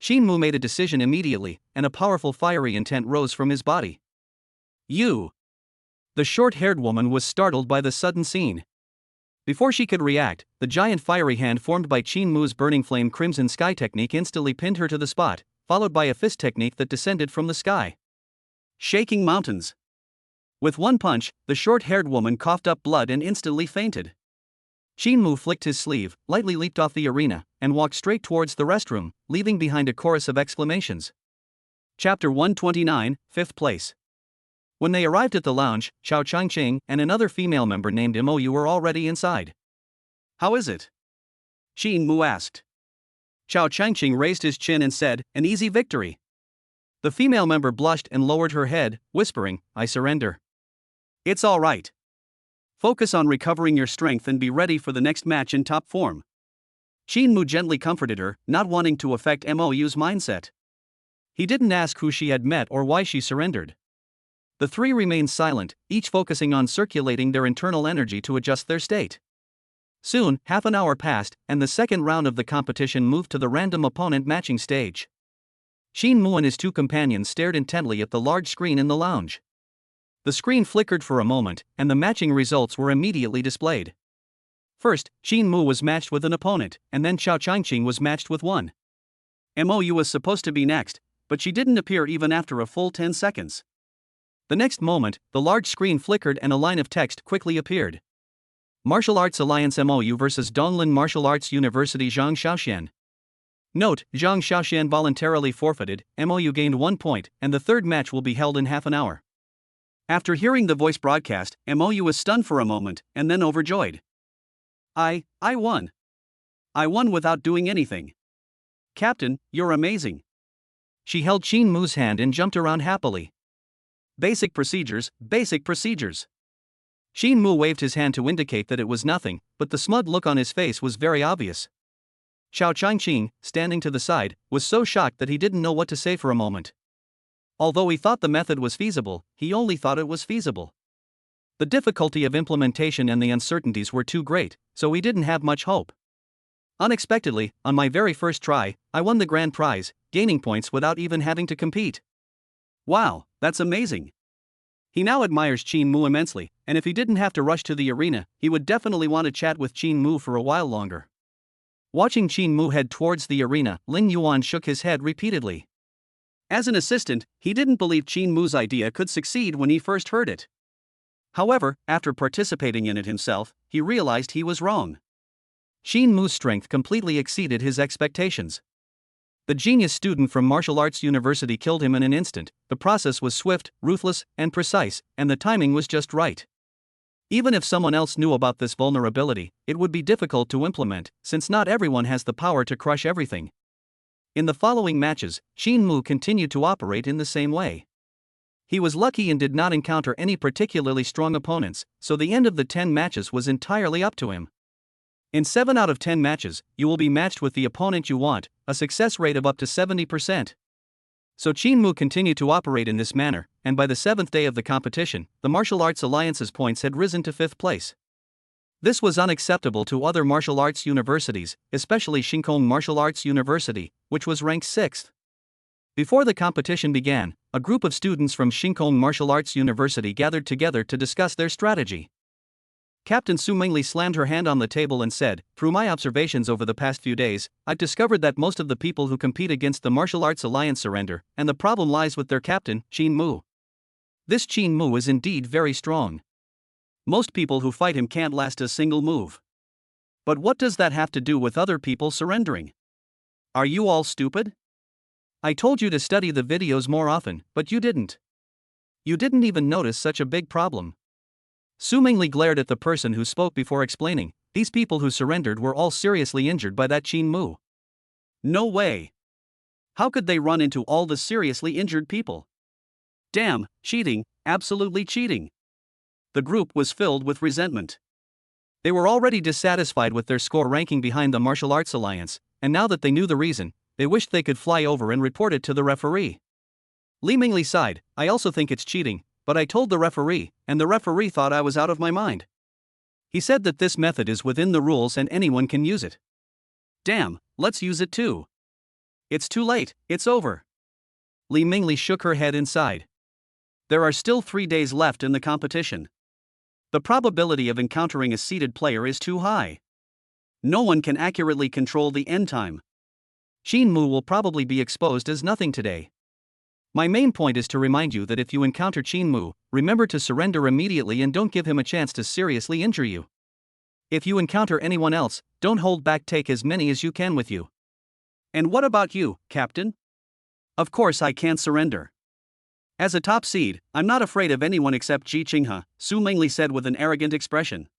Qin Mu made a decision immediately, and a powerful fiery intent rose from his body. You! The short-haired woman was startled by the sudden scene. Before she could react, the giant fiery hand formed by Qin Mu's burning flame crimson sky technique instantly pinned her to the spot, followed by a fist technique that descended from the sky. Shaking mountains. With 1 punch, the short-haired woman coughed up blood and instantly fainted. Qin Mu flicked his sleeve, lightly leaped off the arena, and walked straight towards the restroom, leaving behind a chorus of exclamations. Chapter 129, 5th place. When they arrived at the lounge, Chao Changqing and another female member named Mou were already inside. How is it? Qin Mu asked. Chao Changqing raised his chin and said, an easy victory. The female member blushed and lowered her head, whispering, I surrender. It's all right. Focus on recovering your strength and be ready for the next match in top form. Qin Mu gently comforted her, not wanting to affect Mou's mindset. He didn't ask who she had met or why she surrendered. The 3 remained silent, each focusing on circulating their internal energy to adjust their state. Soon, half an hour passed, and the second round of the competition moved to the random opponent matching stage. Qin Mu and his 2 companions stared intently at the large screen in the lounge. The screen flickered for a moment, and the matching results were immediately displayed. First, Qin Mu was matched with an opponent, and then Chao Changqing was matched with one. Mou was supposed to be next, but she didn't appear even after a full 10 seconds. The next moment, the large screen flickered and a line of text quickly appeared. Martial Arts Alliance MOU vs Donglin Martial Arts University Zhang Xiaoxian. Note, Zhang Xiaoxian voluntarily forfeited, MOU gained 1 point, and the third match will be held in half an hour. After hearing the voice broadcast, Mou was stunned for a moment, and then overjoyed. I won. I won without doing anything. Captain, you're amazing. She held Qin Mu's hand and jumped around happily. Basic procedures, basic procedures. Qin Mu waved his hand to indicate that it was nothing, but the smug look on his face was very obvious. Chao Changqing, standing to the side, was so shocked that he didn't know what to say for a moment. Although he thought the method was feasible, he only thought it was feasible. The difficulty of implementation and the uncertainties were too great, so he didn't have much hope. Unexpectedly, on my very first try, I won the grand prize, gaining points without even having to compete. Wow, that's amazing. He now admires Qin Mu immensely, and if he didn't have to rush to the arena, he would definitely want to chat with Qin Mu for a while longer. Watching Qin Mu head towards the arena, Ling Yuan shook his head repeatedly. As an assistant, he didn't believe Qin Mu's idea could succeed when he first heard it. However, after participating in it himself, he realized he was wrong. Qin Mu's strength completely exceeded his expectations. The genius student from Martial Arts University killed him in an instant. The process was swift, ruthless, and precise, and the timing was just right. Even if someone else knew about this vulnerability, it would be difficult to implement, since not everyone has the power to crush everything. In the following matches, Qin Mu continued to operate in the same way. He was lucky and did not encounter any particularly strong opponents, so the end of the 10 matches was entirely up to him. In 7 out of 10 matches, you will be matched with the opponent you want, a success rate of up to 70%. So Qin Mu continued to operate in this manner, and by the 7th day of the competition, the Martial Arts Alliance's points had risen to 5th place. This was unacceptable to other martial arts universities, especially Shinkong Martial Arts University, which was ranked 6th. Before the competition began, a group of students from Shinkong Martial Arts University gathered together to discuss their strategy. Captain Su Mingli slammed her hand on the table and said, "Through my observations over the past few days, I've discovered that most of the people who compete against the Martial Arts Alliance surrender, and the problem lies with their captain, Qin Mu. This Qin Mu is indeed very strong. Most people who fight him can't last a single move. But what does that have to do with other people surrendering? Are you all stupid? I told you to study the videos more often, but you didn't. You didn't even notice such a big problem." Su Mingli glared at the person who spoke before explaining, "These people who surrendered were all seriously injured by that Qin Mu." No way. How could they run into all the seriously injured people? Damn, cheating, absolutely cheating. The group was filled with resentment. They were already dissatisfied with their score ranking behind the Martial Arts Alliance, and now that they knew the reason, they wished they could fly over and report it to the referee. Li Mingli sighed, "I also think it's cheating, but I told the referee, and the referee thought I was out of my mind. He said that this method is within the rules and anyone can use it." Damn, let's use it too. It's too late, it's over. Li Mingli shook her head and sighed. There are still 3 days left in the competition. The probability of encountering a seated player is too high. No one can accurately control the end time. Qin Mu will probably be exposed as nothing today. My main point is to remind you that if you encounter Qin Mu, remember to surrender immediately and don't give him a chance to seriously injure you. If you encounter anyone else, don't hold back, take as many as you can with you. And what about you, Captain? Of course I can't surrender. As a top seed, I'm not afraid of anyone except Ji Qinghe, Su Mingli said with an arrogant expression.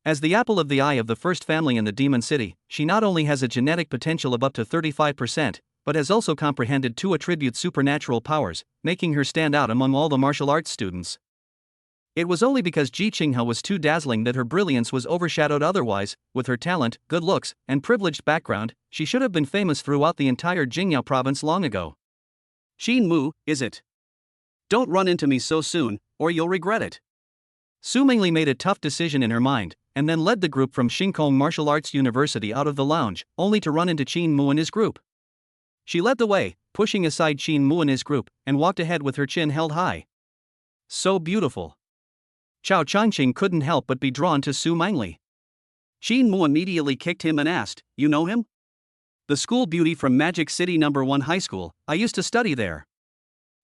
As the apple of the eye of the first family in the Demon City, she not only has a genetic potential of up to 35%, but has also comprehended 2 attribute supernatural powers, making her stand out among all the martial arts students. It was only because Ji Qinghe was too dazzling that her brilliance was overshadowed. Otherwise, with her talent, good looks, and privileged background, she should have been famous throughout the entire Jingyao province long ago. Qin Mu, is it? Don't run into me so soon, or you'll regret it. Su Mingli made a tough decision in her mind, and then led the group from Shinkong Martial Arts University out of the lounge, only to run into Qin Mu and his group. She led the way, pushing aside Qin Mu and his group, and walked ahead with her chin held high. So beautiful. Chao Changqing couldn't help but be drawn to Su Mingli. Qin Mu immediately kicked him and asked, "You know him?" "The school beauty from Magic City No. 1 High School, I used to study there."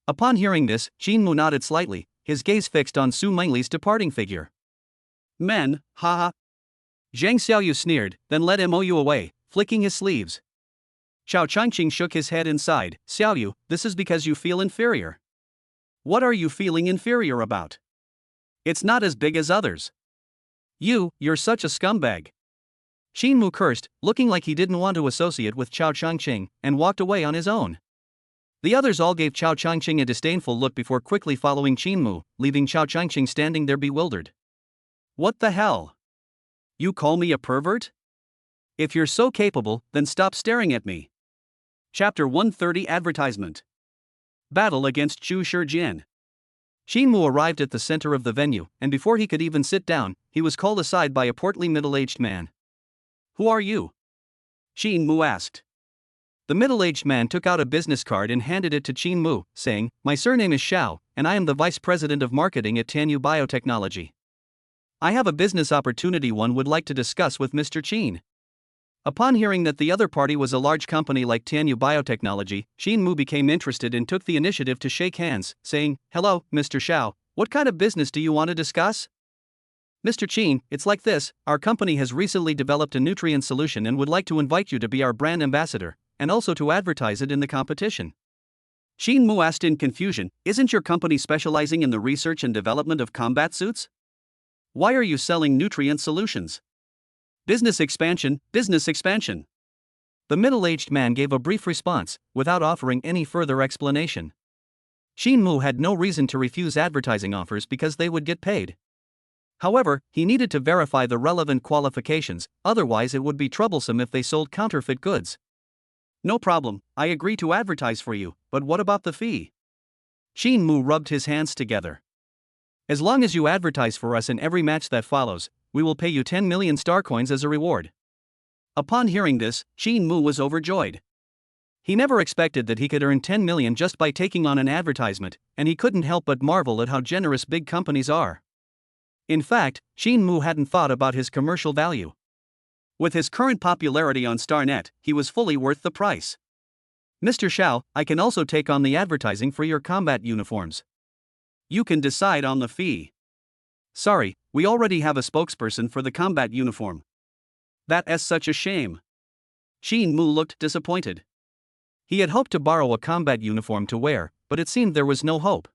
Upon hearing this, Qin Mu nodded slightly, his gaze fixed on Su Mingli's departing figure. "Men, haha." Zhang Xiaoyu sneered, then led Mou away, flicking his sleeves. Chao Changqing shook his head and sighed, "Xiaoyu, this is because you feel inferior." "What are you feeling inferior about? It's not as big as others." You're such a scumbag." Qin Mu cursed, looking like he didn't want to associate with Chao Changqing, and walked away on his own. The others all gave Chao Changqing a disdainful look before quickly following Qin Mu, leaving Chao Changqing standing there bewildered. What the hell? You call me a pervert? If you're so capable, then stop staring at me. Chapter 130 Advertisement. Battle against Chu Shijian. Qin Mu arrived at the center of the venue, and before he could even sit down, he was called aside by a portly middle-aged man. Who are you? Qin Mu asked. The middle-aged man took out a business card and handed it to Qin Mu, saying, "My surname is Xiao, and I am the vice president of marketing at Tianyu Biotechnology. I have a business opportunity one would like to discuss with Mr. Qin." Upon hearing that the other party was a large company like Tianyu Biotechnology, Qin Mu became interested and took the initiative to shake hands, saying, "Hello, Mr. Xiao, what kind of business do you want to discuss?" "Mr. Qin, it's like this, our company has recently developed a nutrient solution and would like to invite you to be our brand ambassador, and also to advertise it in the competition." Qin Mu asked in confusion, "Isn't your company specializing in the research and development of combat suits? Why are you selling nutrient solutions?" Business expansion, business expansion. The middle-aged man gave a brief response, without offering any further explanation. Qin Mu had no reason to refuse advertising offers because they would get paid. However, he needed to verify the relevant qualifications, otherwise it would be troublesome if they sold counterfeit goods. "No problem, I agree to advertise for you, but what about the fee?" Qin Mu rubbed his hands together. "As long as you advertise for us in every match that follows, we will pay you 10 million star coins as a reward." Upon hearing this, Qin Mu was overjoyed. He never expected that he could earn 10 million just by taking on an advertisement, and he couldn't help but marvel at how generous big companies are. In fact, Qin Mu hadn't thought about his commercial value. With his current popularity on StarNet, he was fully worth the price. "Mr. Xiao, I can also take on the advertising for your combat uniforms." "You can decide on the fee." "Sorry, we already have a spokesperson for the combat uniform." "That's such a shame." Qin Mu looked disappointed. He had hoped to borrow a combat uniform to wear, but it seemed there was no hope.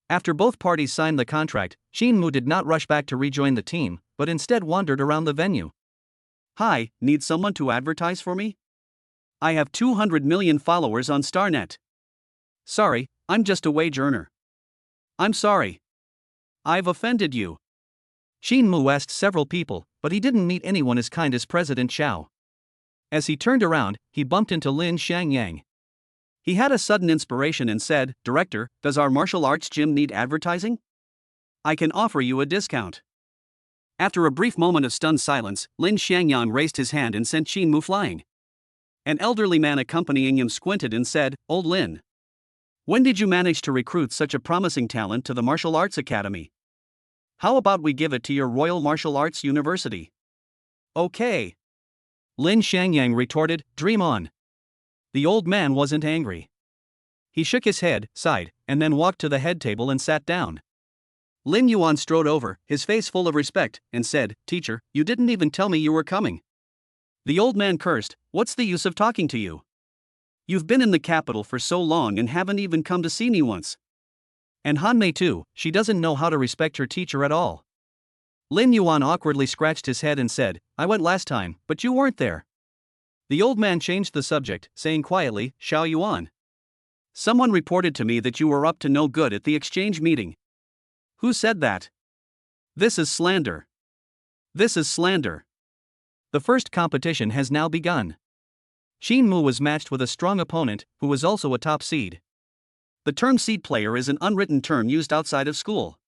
After both parties signed the contract, Qin Mu did not rush back to rejoin the team, but instead wandered around the venue. "Hi, need someone to advertise for me? I have 200 million followers on StarNet." "Sorry, I'm just a wage earner." "I'm sorry. I've offended you." Qin Mu asked several people, but he didn't meet anyone as kind as President Xiao. As he turned around, he bumped into Lin Xiangyang. He had a sudden inspiration and said, "Director, does our martial arts gym need advertising? I can offer you a discount." After a brief moment of stunned silence, Lin Xiangyang raised his hand and sent Qin Mu flying. An elderly man accompanying him squinted and said, "Old Lin, when did you manage to recruit such a promising talent to the Martial Arts Academy? How about we give it to your Royal Martial Arts University?" "Okay," Lin Xiangyang retorted, "Dream on." The old man wasn't angry. He shook his head, sighed, and then walked to the head table and sat down. Lin Yuan strode over, his face full of respect, and said, "Teacher, you didn't even tell me you were coming." The old man cursed, "What's the use of talking to you? You've been in the capital for so long and haven't even come to see me once." And Han Mei too, she doesn't know how to respect her teacher at all. Lin Yuan awkwardly scratched his head and said, "I went last time, but you weren't there." The old man changed the subject, saying quietly, "Xiao Yuan, someone reported to me that you were up to no good at the exchange meeting." "Who said that?" "This is slander. This is slander." The first competition has now begun. Qin Mu was matched with a strong opponent, who was also a top seed. The term seed player is an unwritten term used outside of school.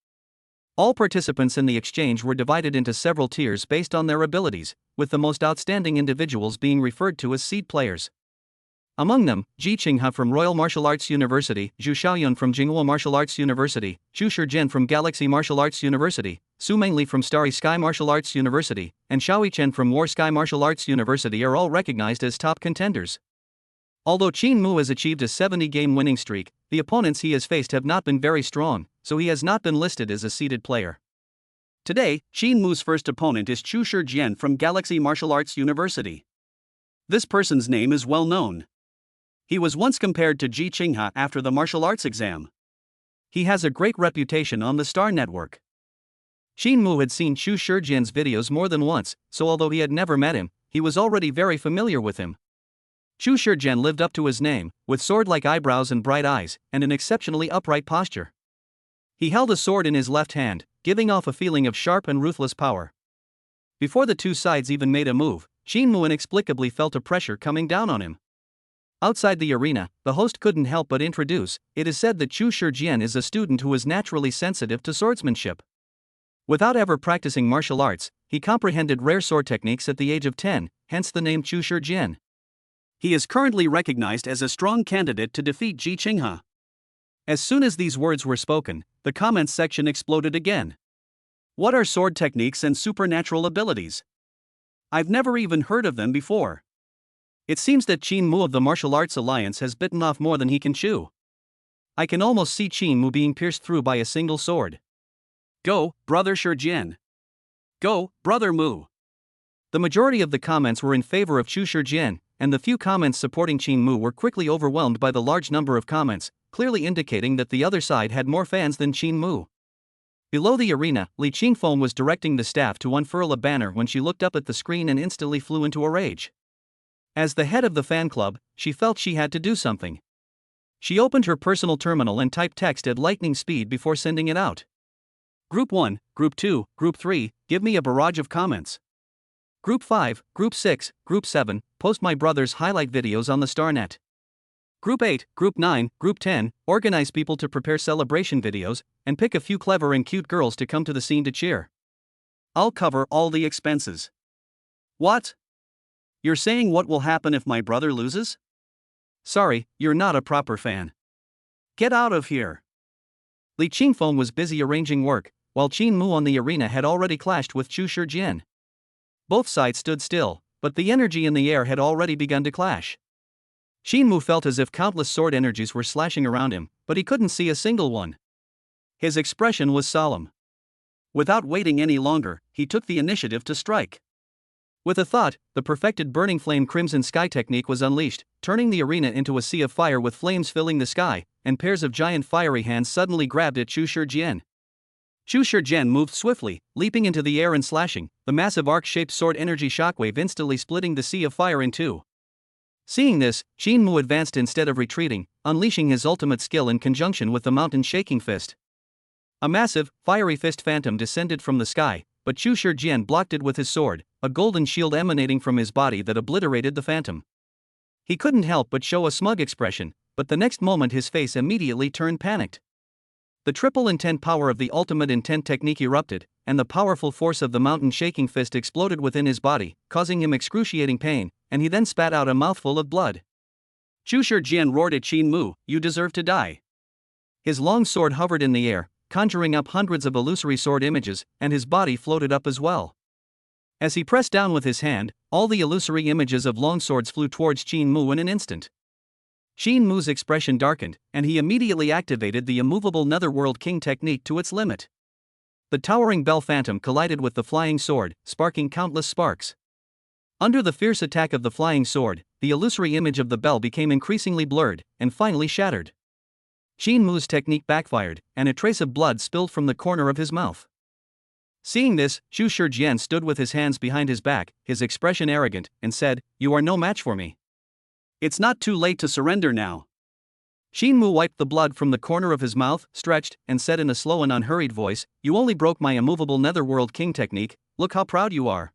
All participants in the exchange were divided into several tiers based on their abilities, with the most outstanding individuals being referred to as seed players. Among them, Ji Qinghe from Royal Martial Arts University, Zhu Xiaoyun from Jinghua Martial Arts University, Zhu Shijian from Galaxy Martial Arts University, Su Mengli from Starry Sky Martial Arts University, and Xiao Chen from War Sky Martial Arts University are all recognized as top contenders. Although Qin Mu has achieved a 70-game winning streak, the opponents he has faced have not been very strong, so he has not been listed as a seeded player. Today, Qin Mu's first opponent is Chu Shijian from Galaxy Martial Arts University. This person's name is well known. He was once compared to Ji Qinghe after the martial arts exam. He has a great reputation on the Star Network. Qin Mu had seen Chu Shijian's videos more than once, so although he had never met him, he was already very familiar with him. Chu Shijian lived up to his name, with sword-like eyebrows and bright eyes, and an exceptionally upright posture. He held a sword in his left hand, giving off a feeling of sharp and ruthless power. Before the two sides even made a move, Qin Mu inexplicably felt a pressure coming down on him. Outside the arena, the host couldn't help but introduce, it is said that Chu Shijian is a student who is naturally sensitive to swordsmanship. Without ever practicing martial arts, he comprehended rare sword techniques at the age of 10, hence the name Chu Shijian. He is currently recognized as a strong candidate to defeat Ji Qinghe. As soon as these words were spoken, the comments section exploded again. What are sword techniques and supernatural abilities? I've never even heard of them before. It seems that Qin Mu of the Martial Arts Alliance has bitten off more than he can chew. I can almost see Qin Mu being pierced through by a single sword. Go, brother Shijian. Go, brother Mu. The majority of the comments were in favor of Chu Shijian, and the few comments supporting Qin Mu were quickly overwhelmed by the large number of comments, clearly indicating that the other side had more fans than Qin Mu. Below the arena, Li Qingfeng was directing the staff to unfurl a banner when she looked up at the screen and instantly flew into a rage. As the head of the fan club, she felt she had to do something. She opened her personal terminal and typed text at lightning speed before sending it out. Group 1, Group 2, Group 3, give me a barrage of comments. Group 5, Group 6, Group 7, post my brother's highlight videos on the StarNet. Group 8, Group 9, Group 10, organize people to prepare celebration videos, and pick a few clever and cute girls to come to the scene to cheer. I'll cover all the expenses. What? You're saying what will happen if my brother loses? Sorry, you're not a proper fan. Get out of here. Li Qingfeng was busy arranging work, while Qin Mu on the arena had already clashed with Chu Shijian. Both sides stood still, but the energy in the air had already begun to clash. Qin Mu felt as if countless sword energies were slashing around him, but he couldn't see a single one. His expression was solemn. Without waiting any longer, he took the initiative to strike. With a thought, the perfected burning flame crimson sky technique was unleashed, turning the arena into a sea of fire with flames filling the sky, and pairs of giant fiery hands suddenly grabbed at Chu Shijian. Chu Shijian moved swiftly, leaping into the air and slashing, the massive arc-shaped sword energy shockwave instantly splitting the sea of fire in two. Seeing this, Qin Mu advanced instead of retreating, unleashing his ultimate skill in conjunction with the mountain shaking fist. A massive, fiery fist phantom descended from the sky, but Chu Shijian blocked it with his sword, a golden shield emanating from his body that obliterated the phantom. He couldn't help but show a smug expression, but the next moment his face immediately turned panicked. The triple intent power of the ultimate intent technique erupted, and the powerful force of the mountain shaking fist exploded within his body, causing him excruciating pain, and he then spat out a mouthful of blood. Chu Shijian roared at Qin Mu, "You deserve to die." His long sword hovered in the air, conjuring up hundreds of illusory sword images, and his body floated up as well. As he pressed down with his hand, all the illusory images of long swords flew towards Qin Mu in an instant. Qin Mu's expression darkened, and he immediately activated the immovable Netherworld King technique to its limit. The towering bell phantom collided with the flying sword, sparking countless sparks. Under the fierce attack of the flying sword, the illusory image of the bell became increasingly blurred, and finally shattered. Qin Mu's technique backfired, and a trace of blood spilled from the corner of his mouth. Seeing this, Chu Shijian stood with his hands behind his back, his expression arrogant, and said, "You are no match for me. It's not too late to surrender now." Qin Mu wiped the blood from the corner of his mouth, stretched, and said in a slow and unhurried voice, "You only broke my immovable Netherworld King technique, look how proud you are."